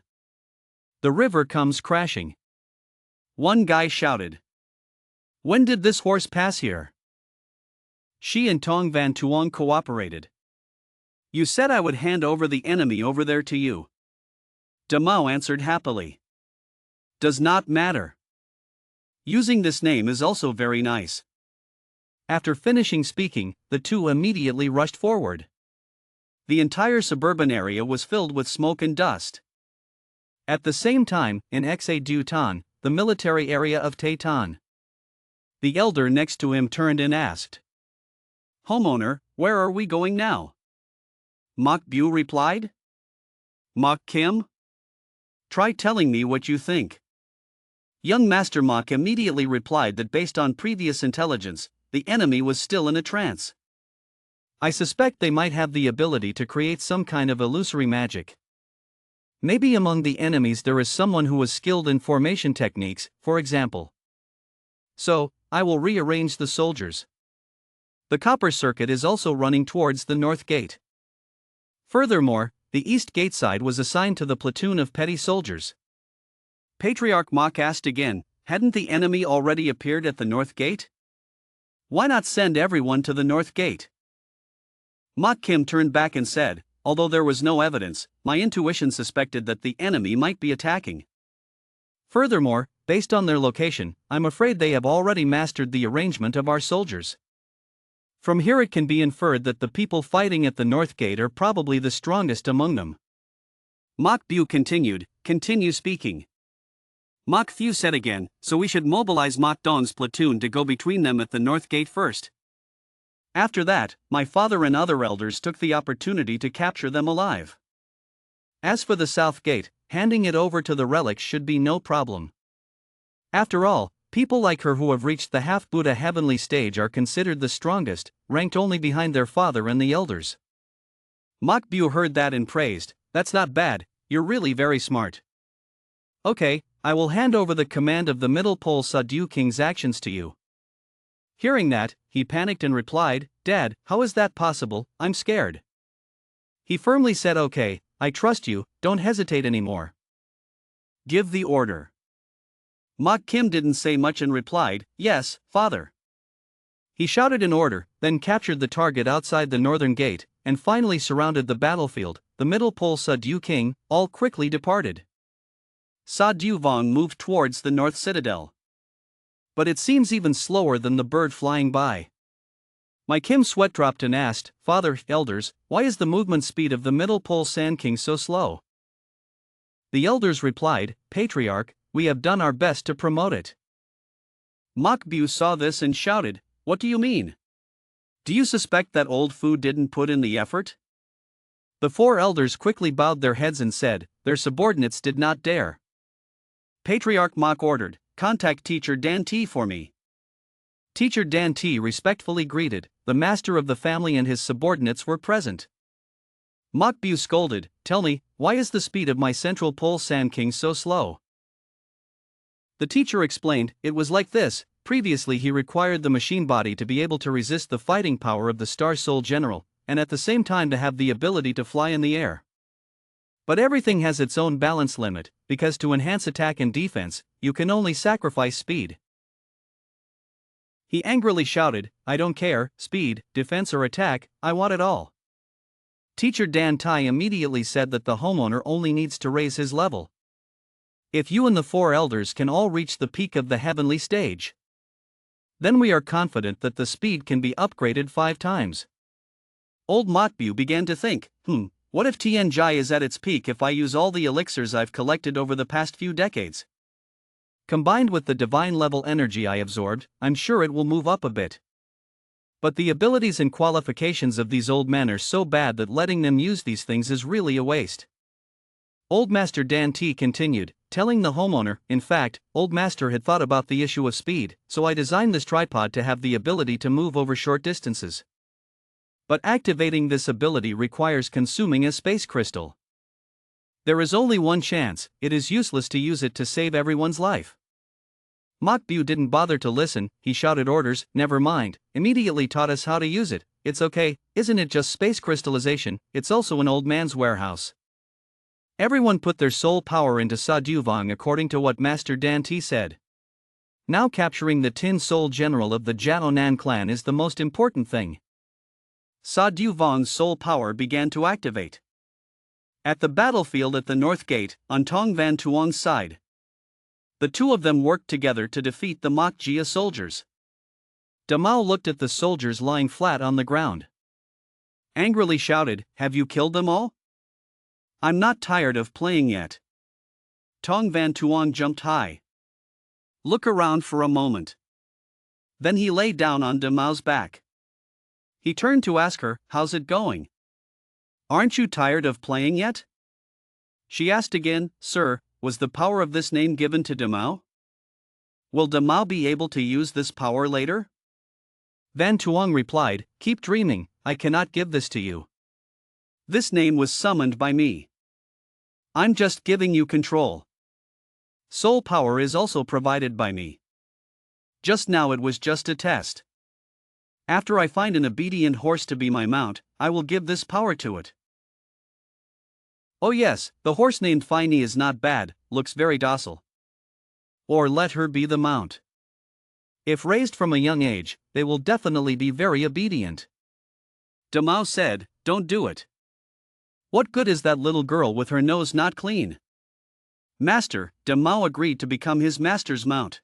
The river comes crashing. One guy shouted. When did this horse pass here? She and Tong Van Tuong cooperated. You said I would hand over the enemy over there to you. Damao answered happily. Does not matter. Using this name is also very nice. After finishing speaking, the two immediately rushed forward. The entire suburban area was filled with smoke and dust. At the same time, in Xa Du Tan, the military area of Tay Tan, the elder next to him turned and asked, Homeowner, where are we going now? Mok Bu replied. Mok Kim? Try telling me what you think. Young Master Mok immediately replied that based on previous intelligence, the enemy was still in a trance. I suspect they might have the ability to create some kind of illusory magic. Maybe among the enemies there is someone who is skilled in formation techniques, for example. So, I will rearrange the soldiers. The copper circuit is also running towards the north gate. Furthermore, the east gate side was assigned to the platoon of petty soldiers. Patriarch Mok asked again, hadn't the enemy already appeared at the north gate? Why not send everyone to the north gate? Mok Kim turned back and said, although there was no evidence, my intuition suspected that the enemy might be attacking. Furthermore, based on their location, I'm afraid they have already mastered the arrangement of our soldiers. From here it can be inferred that the people fighting at the north gate are probably the strongest among them. Mok Bu continued, continue speaking. Mok Fu said again, so we should mobilize Mok Don's platoon to go between them at the north gate first. After that, my father and other elders took the opportunity to capture them alive. As for the south gate, handing it over to the relics should be no problem. After all, people like her who have reached the half-Buddha heavenly stage are considered the strongest, ranked only behind their father and the elders. Mok Bu heard that and praised, that's not bad, you're really very smart. Okay, I will hand over the command of the Middle Pole Sadu King's actions to you. Hearing that, he panicked and replied, Dad, how is that possible? I'm scared. He firmly said, okay, I trust you, don't hesitate anymore. Give the order. Mok Kim didn't say much and replied, yes, father. He shouted an order, then captured the target outside the northern gate, and finally surrounded the battlefield. The Middle Pole Sadu King, all quickly departed. Sadu Vong moved towards the north citadel. But it seems even slower than the bird flying by. My Kim sweat dropped and asked, Father, elders, why is the movement speed of the Middle Pole Sand King so slow? The elders replied, Patriarch, we have done our best to promote it. Mok Bu saw this and shouted, what do you mean? Do you suspect that old Fu didn't put in the effort? The four elders quickly bowed their heads and said, their subordinates did not dare. Patriarch Mok ordered, contact Teacher Dan T for me. Teacher Dan T respectfully greeted, the master of the family and his subordinates were present. Mok Bu scolded, tell me, why is the speed of my Central Pole Sand King so slow? The teacher explained, it was like this, previously he required the machine body to be able to resist the fighting power of the Star Soul General, and at the same time to have the ability to fly in the air. But everything has its own balance limit, because to enhance attack and defense, you can only sacrifice speed. He angrily shouted, I don't care, speed, defense or attack, I want it all. Teacher Dan Tai immediately said that the homeowner only needs to raise his level. If you and the four elders can all reach the peak of the heavenly stage, then we are confident that the speed can be upgraded 5 times. Old Mok Bu began to think, what if Tian Jai is at its peak if I use all the elixirs I've collected over the past few decades? Combined with the divine level energy I absorbed, I'm sure it will move up a bit. But the abilities and qualifications of these old men are so bad that letting them use these things is really a waste. Old Master Dan T continued, telling the homeowner, in fact, Old Master had thought about the issue of speed, so I designed this tripod to have the ability to move over short distances. But activating this ability requires consuming a space crystal. There is only one chance, it is useless to use it to save everyone's life. Mok Bu didn't bother to listen, he shouted orders, never mind, immediately taught us how to use it, it's okay, isn't it just space crystallization, it's also an old man's warehouse. Everyone put their soul power into Sadu Vong according to what Master Dan T said. Now capturing the Tin Soul General of the Jiaonan clan is the most important thing. Sa Du Vong's soul power began to activate. At the battlefield at the North Gate, on Tong Van Tuong's side, the two of them worked together to defeat the Mach Jia soldiers. Damao looked at the soldiers lying flat on the ground. Angrily shouted, "Have you killed them all? I'm not tired of playing yet." Tong Van Tuong jumped high. "Look around for a moment." Then he lay down on Damao's back. He turned to ask her, "How's it going? Aren't you tired of playing yet?" She asked again, "Sir, was the power of this name given to Damao? Will Damao be able to use this power later?" Van Tuong replied, "Keep dreaming, I cannot give this to you. This name was summoned by me. I'm just giving you control. Soul power is also provided by me. Just now it was just a test. After I find an obedient horse to be my mount, I will give this power to it." "Oh yes, the horse named Finey is not bad, looks very docile. Or let her be the mount. If raised from a young age, they will definitely be very obedient." Damao said, "Don't do it. What good is that little girl with her nose not clean?" "Master," Damao agreed to become his master's mount.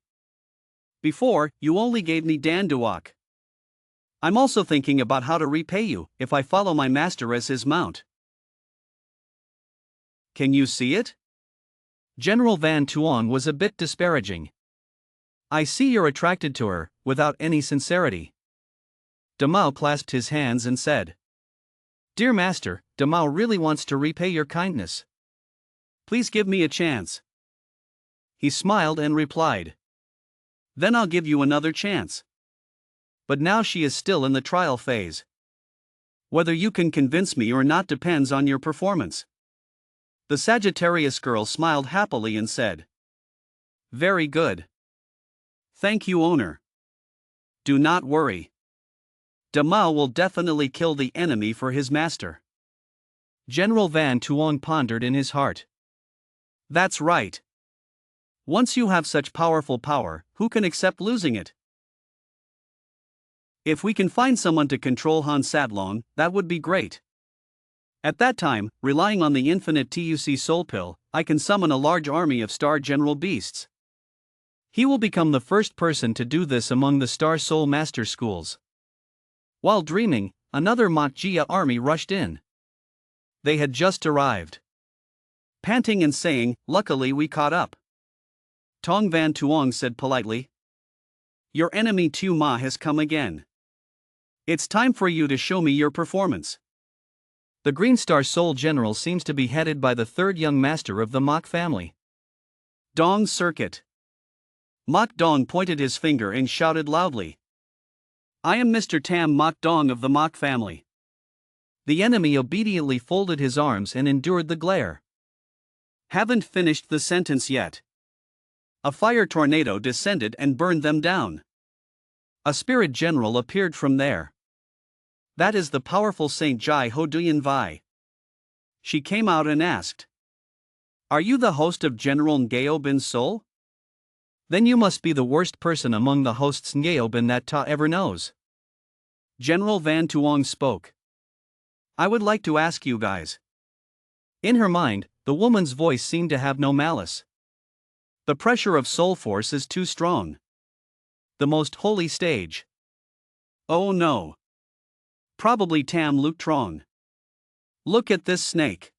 "Before, you only gave me Danduok. I'm also thinking about how to repay you if I follow my master as his mount. Can you see it?" General Van Tuong was a bit disparaging. "I see you're attracted to her, without any sincerity." Damao clasped his hands and said, "Dear master, Damao really wants to repay your kindness. Please give me a chance." He smiled and replied, "Then I'll give you another chance. But now she is still in the trial phase. Whether you can convince me or not depends on your performance." The Sagittarius girl smiled happily and said, "Very good. Thank you, owner. Do not worry. Damao will definitely kill the enemy for his master." General Van Tuong pondered in his heart. "That's right. Once you have such powerful power, who can accept losing it? If we can find someone to control Han Sadlong, that would be great. At that time, relying on the infinite TUC soul pill, I can summon a large army of Star General beasts. He will become the first person to do this among the Star Soul Master schools." While dreaming, another Mach Jia army rushed in. They had just arrived. Panting and saying, "Luckily we caught up." Tong Van Tuong said politely, "Your enemy Tu Ma has come again. It's time for you to show me your performance." The Green Star Soul General seems to be headed by the third young master of the Mach family. Dong Circuit. Mach Dong pointed his finger and shouted loudly, "I am Mr. Tam Mach Dong of the Mach family." The enemy obediently folded his arms and endured the glare. Haven't finished the sentence yet. A fire tornado descended and burned them down. A spirit general appeared from there. That is the powerful Saint Jai Ho Duyan Vai. She came out and asked, "Are you the host of General Ngao Bin's soul?" Then you must be the worst person among the hosts Ngao Bin that Ta ever knows. General Van Tuong spoke. "I would like to ask you guys." In her mind, the woman's voice seemed to have no malice. The pressure of soul force is too strong. The most holy stage. Oh no. Probably Tam Luk Trong. Look at this snake.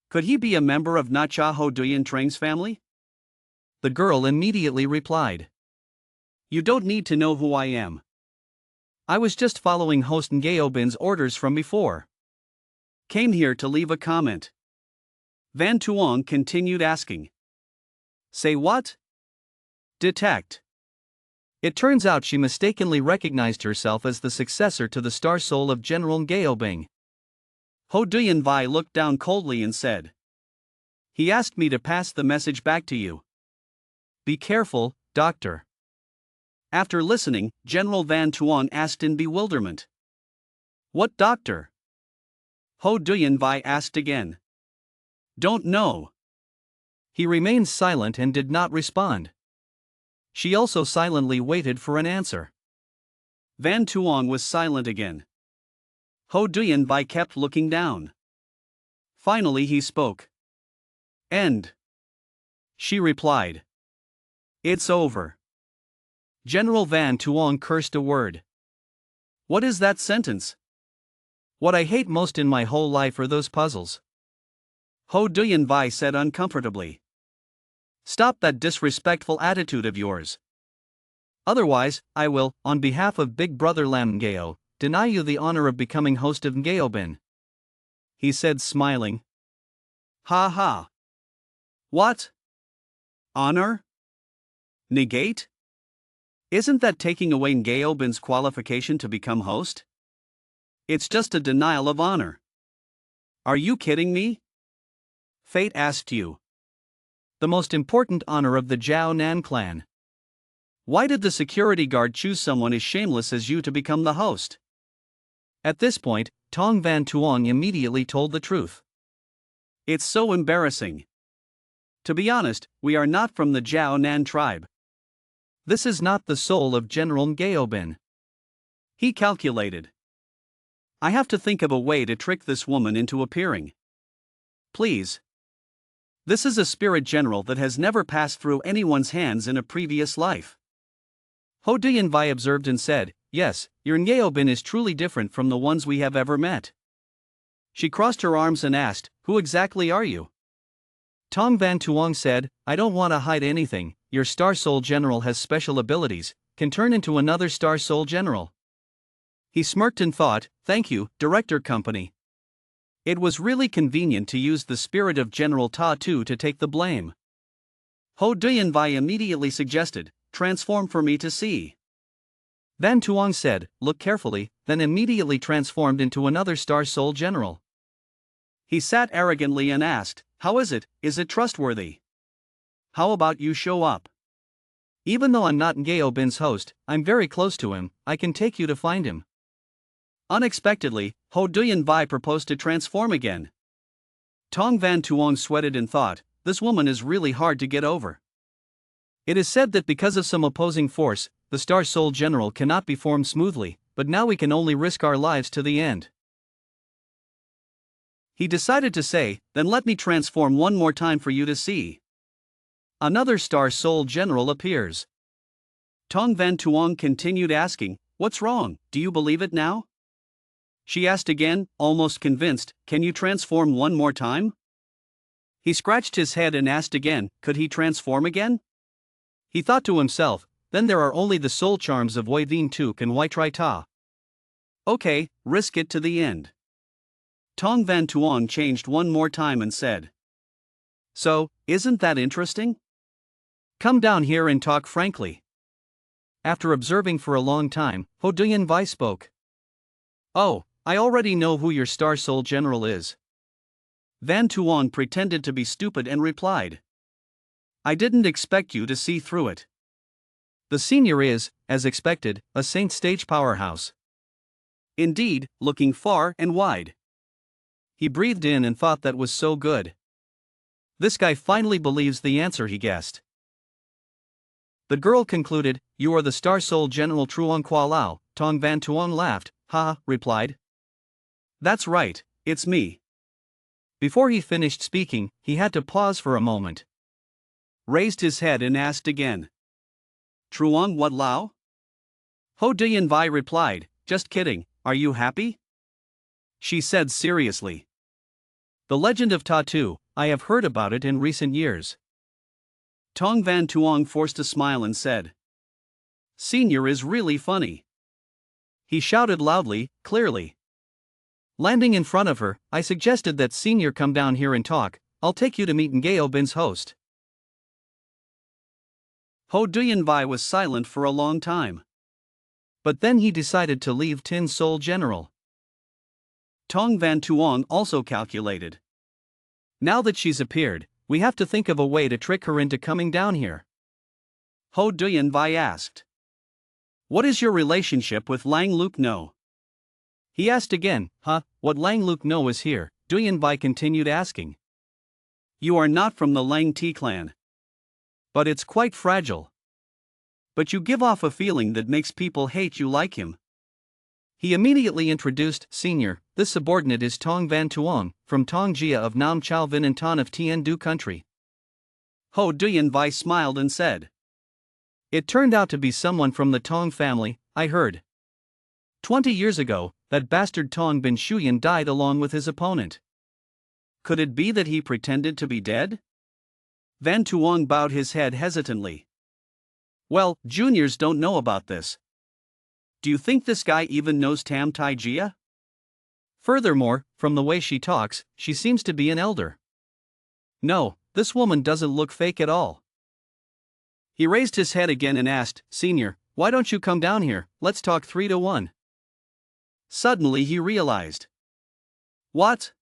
Could he be a member of Nacha Ho Duyan Trang's family? The girl immediately replied, "You don't need to know who I am. I was just following host Ngao Bin's orders from before. Came here to leave a comment." Van Tuong continued asking, "Say what?" "Detect." It turns out she mistakenly recognized herself as the successor to the star soul of General Ngao Bing. Ho Duyan Vai looked down coldly and said, "He asked me to pass the message back to you. Be careful, doctor." After listening, General Van Tuong asked in bewilderment, "What doctor?" Ho Duyan Vai asked again. "Don't know." He remained silent and did not respond. She also silently waited for an answer. Van Tuong was silent again. Ho Duyanbai kept looking down. Finally he spoke. End. She replied. It's over. General Van Tuong cursed a word. What is that sentence? What I hate most in my whole life are those puzzles. Ho Duyanbai said uncomfortably. Stop that disrespectful attitude of yours. Otherwise, I will, on behalf of Big Brother Lam Ngao, deny you the honor of becoming host of Ngaobin. He said smiling. Ha ha. What? Honor? Negate? Isn't that taking away Ngaobin's qualification to become host? It's just a denial of honor. Are you kidding me? Fate asked you. The most important honor of the Jiao Nan clan. Why did the security guard choose someone as shameless as you to become the host? At this point, Tong Van Tuong immediately told the truth. It's so embarrassing. To be honest, we are not from the Jiao Nan tribe. This is not the soul of General Ngaobin. He calculated. I have to think of a way to trick this woman into appearing. Please. This is a spirit general that has never passed through anyone's hands in a previous life. Ho Duyanbai observed and said, yes, your Ngaobin is truly different from the ones we have ever met. She crossed her arms and asked, who exactly are you? Tong Van Tuong said, I don't want to hide anything, your Star Soul General has special abilities, can turn into another Star Soul General. He smirked and thought, thank you, Director Company. It was really convenient to use the spirit of General Ta Tu to take the blame. Ho Duyanbai immediately suggested, transform for me to see. Van Tuong said, look carefully, then immediately transformed into another Star Soul General. He sat arrogantly and asked, how is it trustworthy? How about you show up? Even though I'm not Ngaobin's host, I'm very close to him, I can take you to find him. Unexpectedly, Ho Duyanbai proposed to transform again. Tong Van Tuong sweated and thought, this woman is really hard to get over. It is said that because of some opposing force, the Star Soul General cannot be formed smoothly, but now we can only risk our lives to the end. He decided to say, then let me transform one more time for you to see. Another Star Soul General appears. Tong Van Tuong continued asking, what's wrong, do you believe it now? She asked again, almost convinced, can you transform one more time? He scratched his head and asked again, could he transform again? He thought to himself, then there are only the soul charms of Wei Vien Tuk and Wai Tri Ta. Okay, risk it to the end. Tong Van Tuong changed one more time and said, so, isn't that interesting? Come down here and talk frankly. After observing for a long time, Ho Duyanbai spoke. Oh, I already know who your Star Soul General is. Van Tuong pretended to be stupid and replied. I didn't expect you to see through it. The senior is, as expected, a Saint Stage powerhouse. Indeed, looking far and wide. He breathed in and thought that was so good. This guy finally believes the answer he guessed. The girl concluded, you are the Star Soul General Truong Kwa Lao. Tong Van Tuong laughed, replied. That's right, it's me. Before he finished speaking, he had to pause for a moment. Raised his head and asked again. Truong what Lao? Ho Duyanbai replied, just kidding, are you happy? She said seriously. The legend of Ta Tu, I have heard about it in recent years. Tong Van Tuong forced a smile and said. Senior is really funny. He shouted loudly, clearly. Landing in front of her, I suggested that Senior come down here and talk, I'll take you to meet Ngaobin's host. Ho Duyanbai was silent for a long time. But then he decided to leave Tin Soul General. Tong Van Tuong also calculated. Now that she's appeared, we have to think of a way to trick her into coming down here. Ho Duyanbai asked. What is your relationship with Lang Luk No? He asked again, what Lang Luk No is here, Duyanbai continued asking. You are not from the Lang Ti clan. But it's quite fragile. but you give off a feeling that makes people hate you like him. He immediately introduced, Senior, this subordinate is Tong Van Tuong, from Tong Jia of Nam Chao Vin and Tan of Tien Du country. Ho Duyanbai smiled and said, It turned out to be someone from the Tong family, I heard. 20 years ago, that bastard Tong Bin Shuyan died along with his opponent. Could it be that he pretended to be dead? Van Tuong bowed his head hesitantly. Well, juniors don't know about this. Do you think this guy even knows Tam Tai Jia? Furthermore, from the way she talks, she seems to be an elder. No, this woman doesn't look fake at all. He raised his head again and asked, Senior, why don't you come down here, let's talk 3-1. Suddenly he realized. What?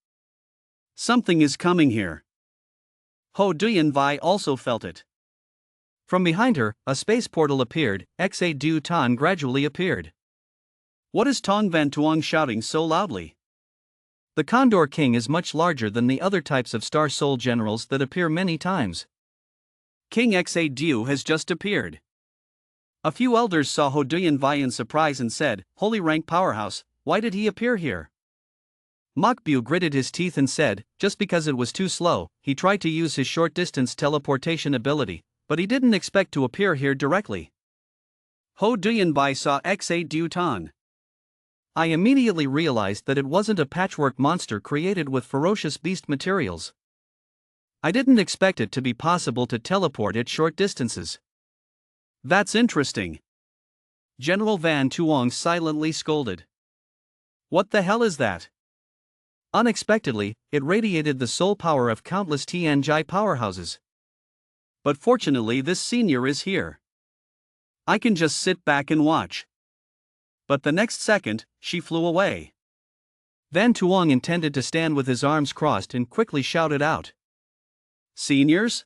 Something is coming here. Ho Duyanbai also felt it. From behind her, a space portal appeared, Xa Du Tan gradually appeared. What is Tong Van Tuong shouting so loudly? The Condor King is much larger than the other types of Star Soul generals that appear many times. King Xa Du has just appeared. A few elders saw Ho Duyanbai in surprise and said, Holy rank powerhouse, why did he appear here? Mokbu gritted his teeth and said, just because it was too slow, he tried to use his short-distance teleportation ability, but he didn't expect to appear here directly. Ho Duyanbai saw Xa Du Tan. I immediately realized that it wasn't a patchwork monster created with ferocious beast materials. I didn't expect it to be possible to teleport at short distances. That's interesting. General Van Tuong silently scolded. What the hell is that? Unexpectedly, it radiated the soul power of countless Tianjai powerhouses. But fortunately this senior is here. I can just sit back and watch. But the next second, she flew away. Van Tuong intended to stand with his arms crossed and quickly shouted out. Seniors?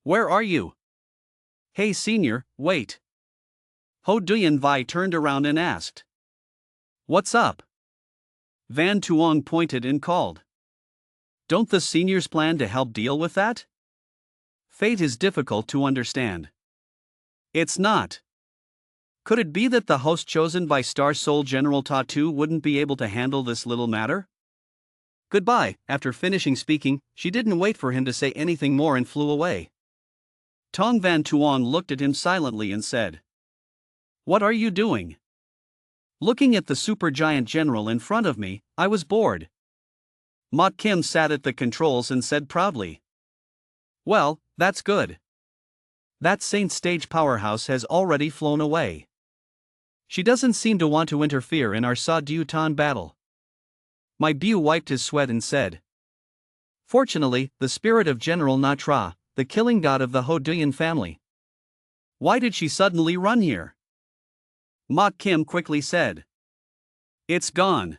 Where are you? Hey senior, wait. Ho Duyanbai turned around and asked. What's up? Van Tuong pointed and called. Don't the seniors plan to help deal with that? Fate is difficult to understand. It's not. Could it be that the host chosen by Star Soul General Tatu wouldn't be able to handle this little matter? Goodbye. After finishing speaking, she didn't wait for him to say anything more and flew away. Tong Van Tuong looked at him silently and said, What are you doing? Looking at the supergiant general in front of me, I was bored. Mot Kim sat at the controls and said proudly. Well, that's good. That Saint Stage powerhouse has already flown away. She doesn't seem to want to interfere in our Sa Du Tan battle. My Bu wiped his sweat and said. Fortunately, the spirit of General Natra, the killing god of the Ho Duyan family. Why did she suddenly run here? Mot Kim quickly said. It's gone.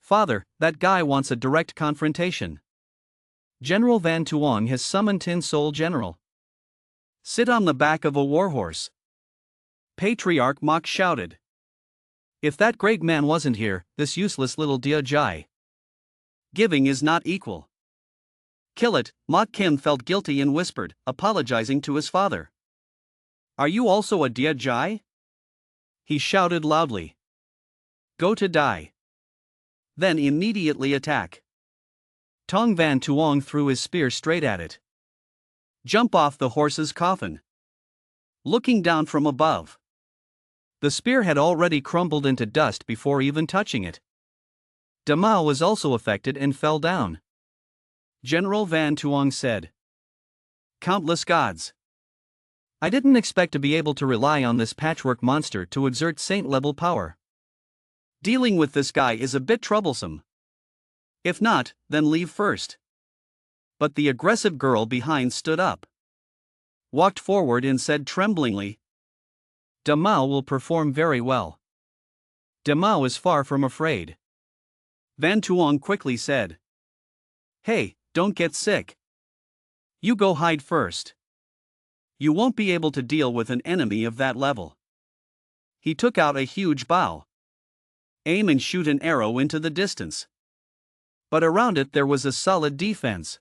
Father, that guy wants a direct confrontation. General Van Tuong has summoned Tin Soul General. Sit on the back of a warhorse. Patriarch Mok shouted. If that great man wasn't here, this useless little Dia Jai. Giving is not equal. Kill it, Mok Kim felt guilty and whispered, apologizing to his father. Are you also a Dia Jai? He shouted loudly. Go to die. Then immediately attack. Tong Van Tuong threw his spear straight at it. Jump off the horse's coffin. Looking down from above. The spear had already crumbled into dust before even touching it. Damao was also affected and fell down. General Van Tuong said. Countless gods. I didn't expect to be able to rely on this patchwork monster to exert saint-level power. Dealing with this guy is a bit troublesome. If not, then leave first. But the aggressive girl behind stood up. Walked forward and said tremblingly. Damao will perform very well. Damao is far from afraid. Van Tuong quickly said. Hey, don't get sick. You go hide first. You won't be able to deal with an enemy of that level. He took out a huge bow. Aim and shoot an arrow into the distance. But around it there was a solid defense.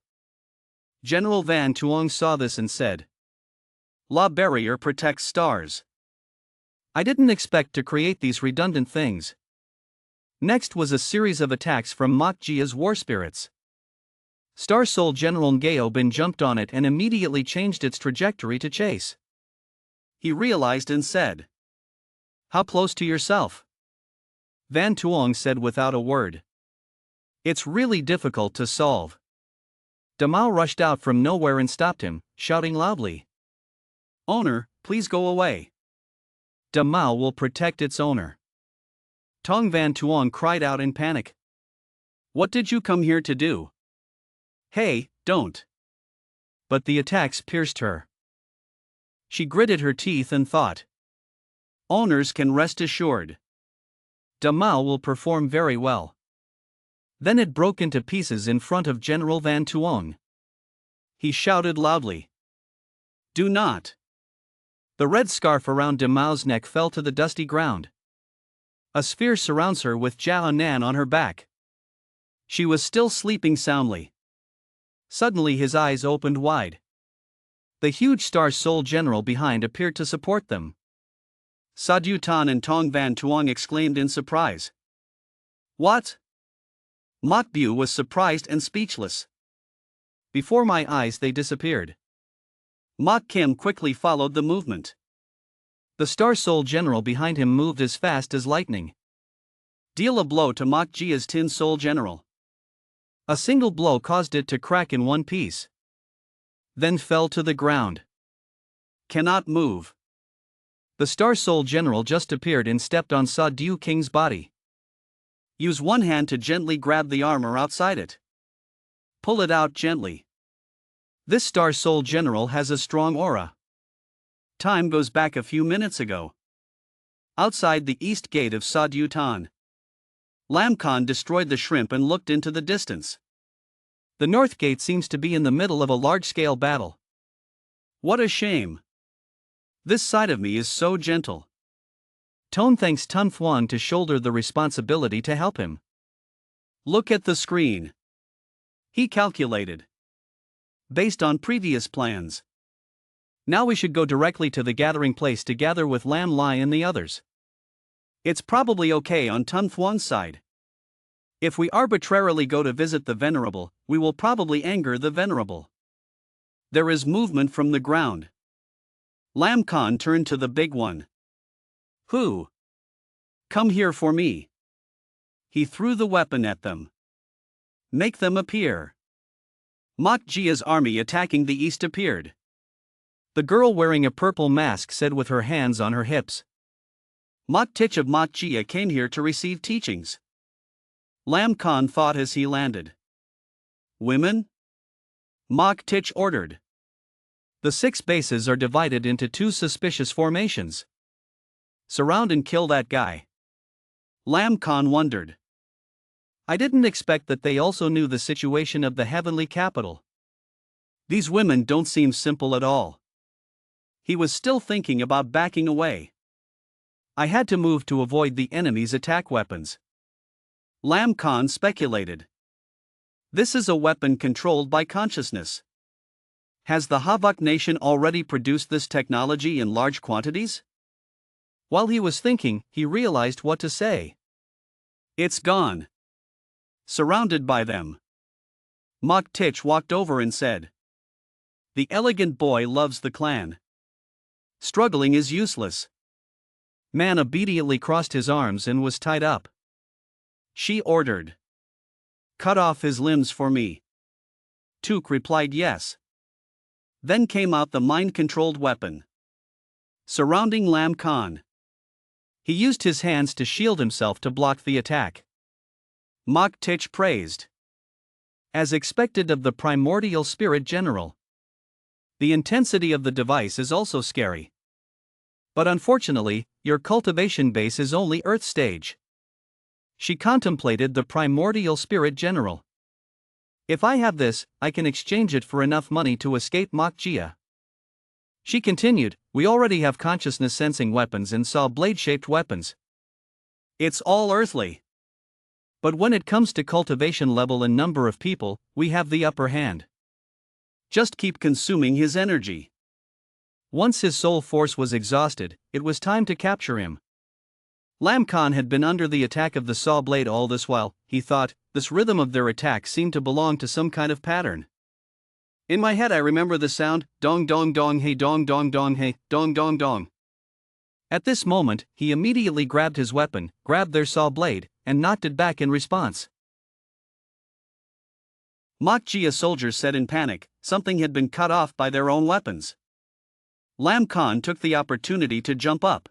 General Van Tuong saw this and said. La barrier protects stars. I didn't expect to create these redundant things. Next was a series of attacks from Mokjia's war spirits. Star Soul General Ngaobin jumped on it and immediately changed its trajectory to chase. He realized and said, "How close to yourself?" Van Tuong said without a word. "It's really difficult to solve." Damao rushed out from nowhere and stopped him, shouting loudly, "Owner, please go away." "Damao will protect its owner." Tong Van Tuong cried out in panic. "What did you come here to do? Hey, don't." But the attacks pierced her. She gritted her teeth and thought, "Owners can rest assured. Damao will perform very well." Then it broke into pieces in front of General Van Tuong. He shouted loudly, "Do not." The red scarf around Damao's neck fell to the dusty ground. A sphere surrounds her with Jiao Nan on her back. She was still sleeping soundly. Suddenly his eyes opened wide. The huge Star Soul General behind appeared to support them. Sadu Tan and Tong Van Tuong exclaimed in surprise. "What?" Mok Bu was surprised and speechless. Before my eyes they disappeared. Mok Kim quickly followed the movement. The Star Soul General behind him moved as fast as lightning. Deal a blow to Mok Jia's Tin Soul General. A single blow caused it to crack in one piece. Then fell to the ground. Cannot move. The Star Soul General just appeared and stepped on Sa Diu King's body. Use one hand to gently grab the armor outside it. Pull it out gently. This Star Soul General has a strong aura. Time goes back a few minutes ago. Outside the east gate of Sa Diu Tan, Lam Khan destroyed the shrimp and looked into the distance. The north gate seems to be in the middle of a large-scale battle. What a shame. This side of me is so gentle. Tone thanks Tun Thuan to shoulder the responsibility to help him. Look at the screen. He calculated. Based on previous plans. Now we should go directly to the gathering place to gather with Lam Lai and the others. It's probably okay on Tun Thuan's side. If we arbitrarily go to visit the Venerable, we will probably anger the Venerable. There is movement from the ground. Lam Khan turned to the big one. Who? Come here for me. He threw the weapon at them. Make them appear. Mok Jia's army attacking the east appeared. The girl wearing a purple mask said with her hands on her hips. Mok Tich of Mok Jia came here to receive teachings. Lam Khan thought as he landed. Women? Mok Tich ordered. The 6 bases are divided into 2 suspicious formations. Surround and kill that guy. Lam Khan wondered. I didn't expect that they also knew the situation of the heavenly capital. These women don't seem simple at all. He was still thinking about backing away. I had to move to avoid the enemy's attack weapons. Lam Khan speculated. This is a weapon controlled by consciousness. Has the Havok nation already produced this technology in large quantities? While he was thinking, he realized what to say. It's gone. Surrounded by them. Mok Tich walked over and said. The elegant boy loves the clan. Struggling is useless. Man obediently crossed his arms and was tied up. She ordered. Cut off his limbs for me. Tuk replied yes. Then came out the mind-controlled weapon. Surrounding Lam Khan. He used his hands to shield himself to block the attack. Mok Tich praised. As expected of the primordial spirit general. The intensity of the device is also scary. But unfortunately, your cultivation base is only Earth stage. She contemplated the primordial spirit general. If I have this, I can exchange it for enough money to escape Mok Jia. She continued, we already have consciousness sensing weapons and saw blade-shaped weapons. It's all earthly. But when it comes to cultivation level and number of people, we have the upper hand. Just keep consuming his energy. Once his soul force was exhausted, it was time to capture him. Lam Khan had been under the attack of the saw blade all this while, he thought. This rhythm of their attack seemed to belong to some kind of pattern. In my head I remember the sound, dong dong dong hey dong dong dong hey, dong dong dong. At this moment, he immediately grabbed his weapon, grabbed their saw blade, and knocked it back in response. Mokjia soldiers said in panic, something had been cut off by their own weapons. Lam Khan took the opportunity to jump up.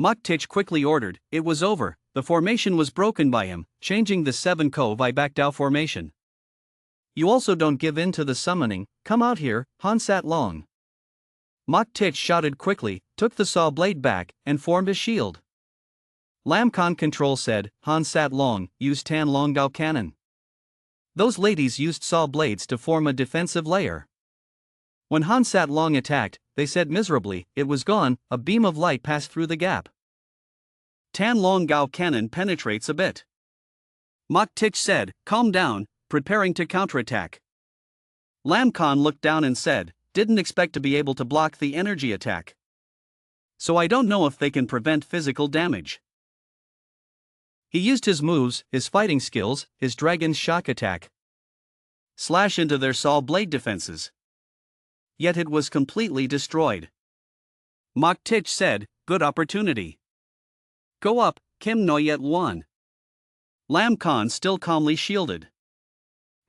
Moktich quickly ordered, it was over, the formation was broken by him, changing the 7 Kovai back Dao formation. You also don't give in to the summoning, come out here, Hansat Long. Moktich shouted quickly, took the saw blade back, and formed a shield. Lam Khan Control said, Hansat Long, use Tan Long Dao Cannon. Those ladies used saw blades to form a defensive layer. When Hansat Long attacked, they said miserably, it was gone, a beam of light passed through the gap. Tan Long Gao Cannon penetrates a bit. Moktich said, calm down, preparing to counterattack. Lam Khan looked down and said, didn't expect to be able to block the energy attack. So I don't know if they can prevent physical damage. He used his moves, his fighting skills, his dragon's shock attack. Slash into their saw blade defenses. Yet it was completely destroyed. Moktich said, good opportunity. Go up, Kim Noyet won. Lam Khan still calmly shielded.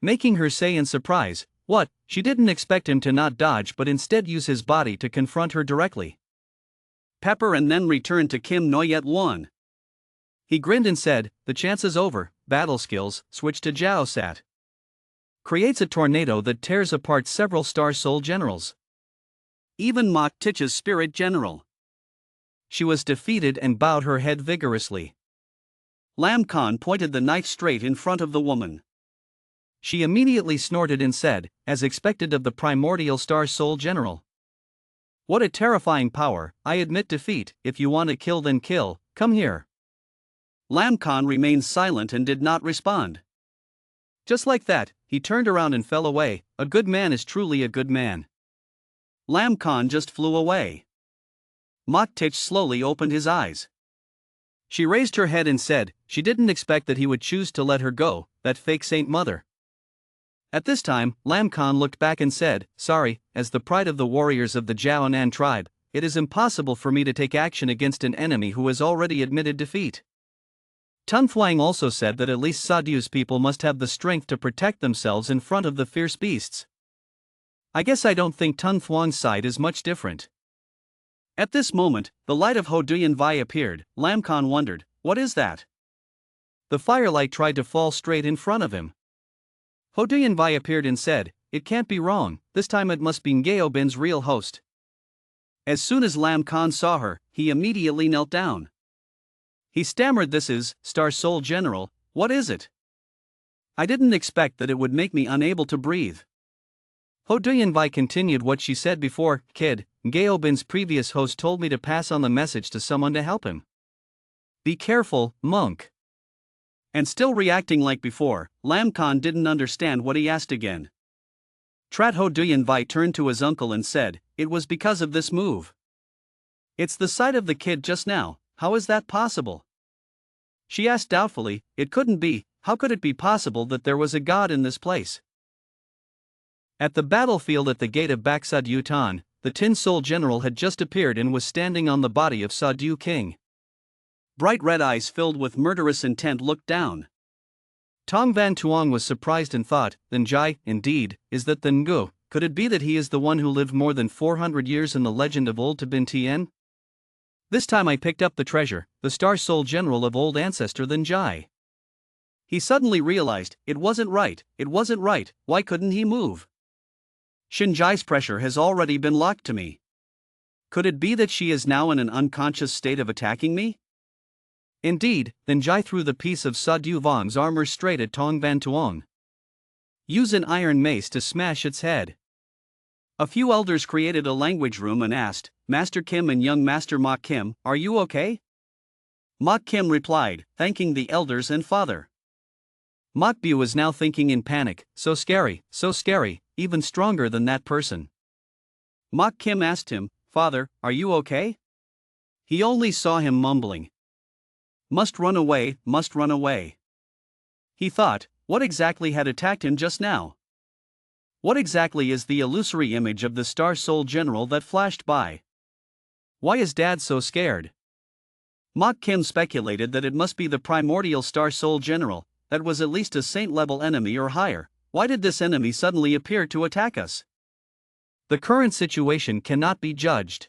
Making her say in surprise, what, she didn't expect him to not dodge but instead use his body to confront her directly. Pepper and then returned to Kim Noyet won. He grinned and said, the chance is over, battle skills, switch to Jiao Sat. Creates a tornado that tears apart several Star Soul generals. Even Moktich's spirit general. She was defeated and bowed her head vigorously. Lam Khan pointed the knife straight in front of the woman. She immediately snorted and said, as expected of the primordial Star Soul general. What a terrifying power, I admit defeat, if you want to kill then kill, come here. Lam Khan remained silent and did not respond. Just like that, he turned around and fell away, a good man is truly a good man. Lam Khan just flew away. Moktich slowly opened his eyes. She raised her head and said, she didn't expect that he would choose to let her go, that fake saint mother. At this time, Lam Khan looked back and said, sorry, as the pride of the warriors of the Jiaonan tribe, it is impossible for me to take action against an enemy who has already admitted defeat. Tun Thuang also said that at least Sadu's people must have the strength to protect themselves in front of the fierce beasts. I guess I don't think Tun Thuang's side is much different. At this moment, the light of Ho Duyan Vai appeared. Lam Khan wondered, what is that? The firelight tried to fall straight in front of him. Ho Duyan Vai appeared and said, it can't be wrong, this time it must be Ngao Bin's real host. As soon as Lam Khan saw her, he immediately knelt down. He stammered, this is, Star Soul General, what is it? I didn't expect that it would make me unable to breathe. Ho Duyan Vai continued what she said before, kid, Ngao Bin's previous host told me to pass on the message to someone to help him. Be careful, monk. And still reacting like before, Lam Khan didn't understand what he asked again. Trat Ho Duyan Vai turned to his uncle and said, it was because of this move. It's the sight of the kid just now, how is that possible? She asked doubtfully, it couldn't be, how could it be possible that there was a god in this place? At the battlefield at the gate of Baksud Yutan, the Tin Soul General had just appeared and was standing on the body of Sadu King. Bright red eyes filled with murderous intent looked down. Tong Van Tuong was surprised and thought, then Jai, indeed, is that the Ngu, could it be that he is the one who lived more than 400 years in the legend of old Tabin Tien? This time I picked up the treasure, the Star Soul General of old ancestor Than Jai. He suddenly realized, it wasn't right, why couldn't he move? Shin Jai's pressure has already been locked to me. Could it be that she is now in an unconscious state of attacking me? Indeed, then Jai threw the piece of Sadu Vong's armor straight at Tong Van Tuong. Use an iron mace to smash its head. A few elders created a language room and asked, Master Kim and young Master Mok Kim, are you okay? Mok Kim replied, thanking the elders and father. Mok Bu was now thinking in panic, so scary, even stronger than that person. Mok Kim asked him, "Father, are you okay?" He only saw him mumbling. Must run away, must run away. He thought, what exactly had attacked him just now? What exactly is the illusory image of the Star Soul General that flashed by? Why is Dad so scared? Mok Kim speculated that it must be the primordial Star Soul General, that was at least a saint-level enemy or higher. Why did this enemy suddenly appear to attack us? The current situation cannot be judged.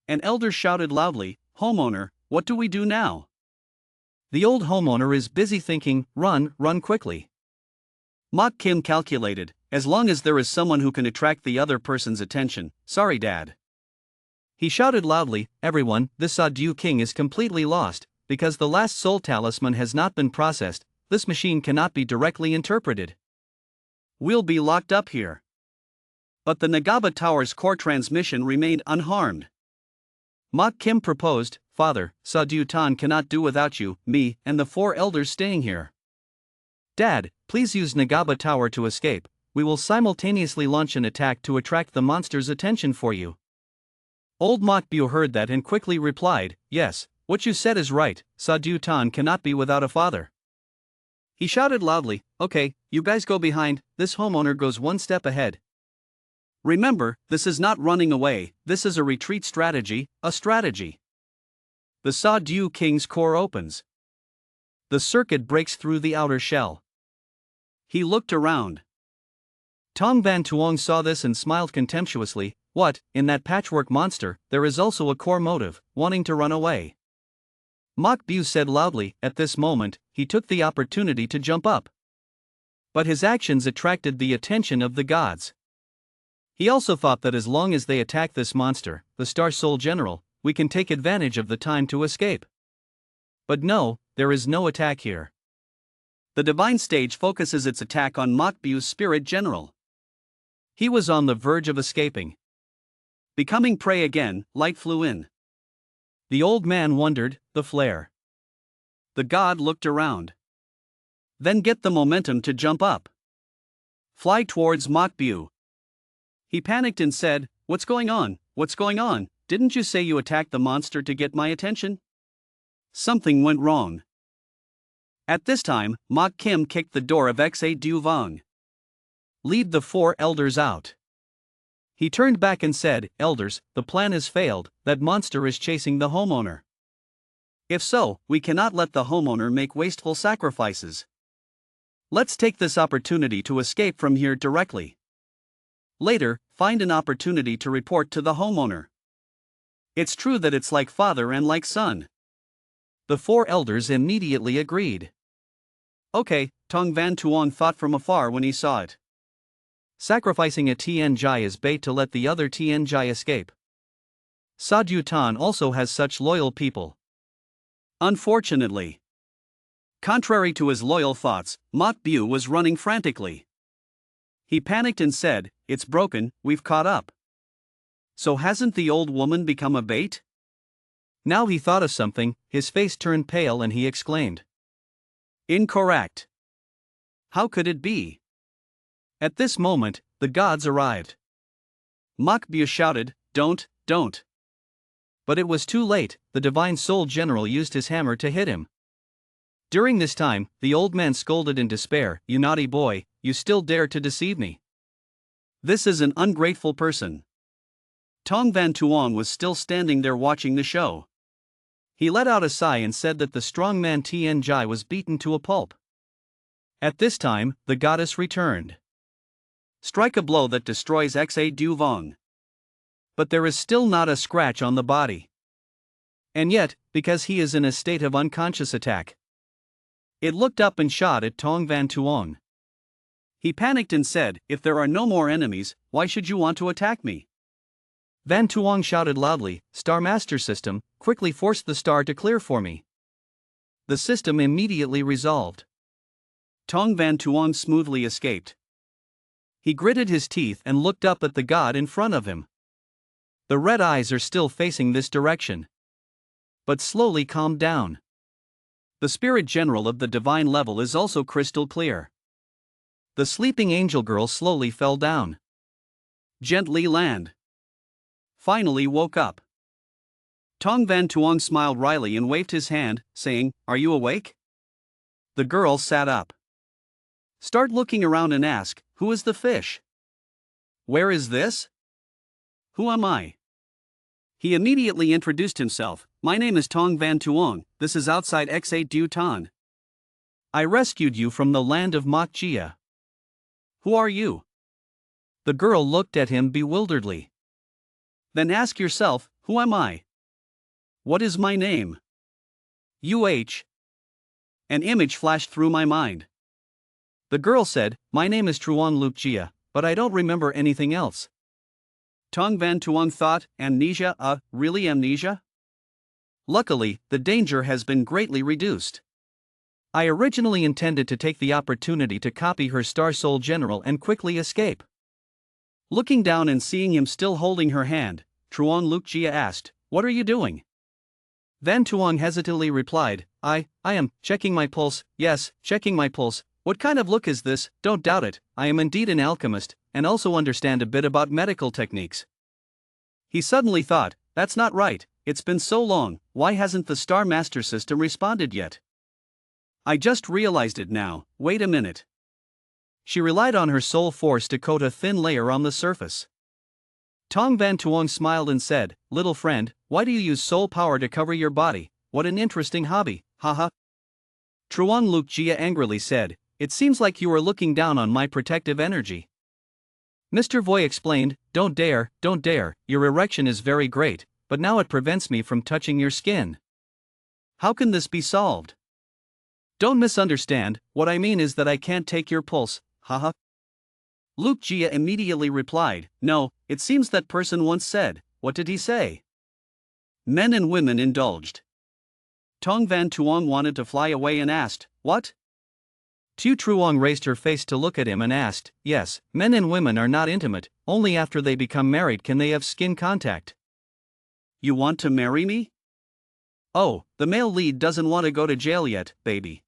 An elder shouted loudly, "Homeowner, what do we do now?" The old homeowner is busy thinking, run quickly. Mok Kim calculated, as long as there is someone who can attract the other person's attention. Sorry, Dad. He shouted loudly, everyone, this Sa-Du King is completely lost, because the last soul talisman has not been processed, this machine cannot be directly interpreted. We'll be locked up here. But the Nagaba Tower's core transmission remained unharmed. Mok Kim proposed, Father, Sa-Du Tan cannot do without you, me, and the 4 elders staying here. Dad, please use Nagaba Tower to escape, we will simultaneously launch an attack to attract the monster's attention for you. Old Mok Bu heard that and quickly replied, yes, what you said is right, Sa-Du Tan cannot be without a father. He shouted loudly, okay, you guys go behind, this homeowner goes 1 step ahead. Remember, this is not running away, this is a retreat strategy, a strategy. The Sa-Du King's core opens. The circuit breaks through the outer shell. He looked around. Tong Van Tuong saw this and smiled contemptuously, what, in that patchwork monster, there is also a core motive, wanting to run away. Mok Bu said loudly, at this moment, he took the opportunity to jump up. But his actions attracted the attention of the gods. He also thought that as long as they attack this monster, the Star Soul General, we can take advantage of the time to escape. But no, there is no attack here. The divine stage focuses its attack on Mok Bu's spirit general. He was on the verge of escaping. Becoming prey again, light flew in. The old man wondered, the flare. The god looked around. Then get the momentum to jump up. Fly towards Mok Bu. He panicked and said, what's going on, what's going on, didn't you say you attacked the monster to get my attention? Something went wrong. At this time, Mok Kim kicked the door of Xa Du Vong. Lead the 4 elders out. He turned back and said, elders, the plan has failed, that monster is chasing the homeowner. If so, we cannot let the homeowner make wasteful sacrifices. Let's take this opportunity to escape from here directly. Later, find an opportunity to report to the homeowner. It's true that it's like father and like son. The 4 elders immediately agreed. Okay, Tong Van Tuong thought from afar when he saw it. Sacrificing a Tien Jai is bait to let the other Tien Jai escape. Sa-Du Tan also has such loyal people. Unfortunately. Contrary to his loyal thoughts, Mok Bu was running frantically. He panicked and said, it's broken, we've caught up. So hasn't the old woman become a bait? Now he thought of something, his face turned pale and he exclaimed. Incorrect. How could it be? At this moment, the gods arrived. Mok Bu shouted, don't. But it was too late, the divine soul general used his hammer to hit him. During this time, the old man scolded in despair, you naughty boy, you still dare to deceive me. This is an ungrateful person. Tong Van Tuong was still standing there watching the show. He let out a sigh and said that the strong man Tien Jai was beaten to a pulp. At this time, the goddess returned. Strike a blow that destroys Xa Du Vong. But there is still not a scratch on the body. And yet, because he is in a state of unconscious attack. It looked up and shot at Tong Van Tuong. He panicked and said, if there are no more enemies, why should you want to attack me? Van Tuong shouted loudly, Star Master System, quickly force the star to clear for me. The system immediately resolved. Tong Van Tuong smoothly escaped. He gritted his teeth and looked up at the god in front of him. The red eyes are still facing this direction. But slowly calmed down. The spirit general of the divine level is also crystal clear. The sleeping angel girl slowly fell down. Gently land. finally woke up. Tong Van Tuong smiled wryly and waved his hand, saying, "Are you awake?" The girl sat up. "Start looking around and ask, who is the fish? Where is this? Who am I?" He immediately introduced himself. "My name is Tong Van Tuong, this is outside X8 Du Tan. I rescued you from the land of Mokjia. Who are you?" The girl looked at him bewilderedly. "Then ask yourself, who am I? What is my name?" An image flashed through my mind. The girl said, "My name is Truong Lukjia, but I don't remember anything else." Tong Van Tuong thought, amnesia, really amnesia? Luckily, the danger has been greatly reduced. I originally intended to take the opportunity to copy her Star Soul General and quickly escape. Looking down and seeing him still holding her hand, Truong Lukjia asked, "What are you doing?" Van Tuong hesitantly replied, I am checking my pulse, yes, checking my pulse. What kind of look is this? Don't doubt it, I am indeed an alchemist, and also understand a bit about medical techniques." He suddenly thought, that's not right, it's been so long, why hasn't the Star Master system responded yet? I just realized it now, wait a minute. She relied on her soul force to coat a thin layer on the surface. Tong Van Tuong smiled and said, "Little friend, why do you use soul power to cover your body? What an interesting hobby, haha." Truong Lukjia angrily said, "It seems like you are looking down on my protective energy." Mr. Voy explained, don't dare, your erection is very great, but now it prevents me from touching your skin. How can this be solved? Don't misunderstand, what I mean is that I can't take your pulse, haha. Lukjia immediately replied, "No, it seems that person once said, what did he say? Men and women indulged." Tong Van Tuong wanted to fly away and asked, "What?" Tu Truong raised her face to look at him and asked, "Yes, men and women are not intimate, only after they become married can they have skin contact." "You want to marry me?" "Oh, the male lead doesn't want to go to jail yet, baby."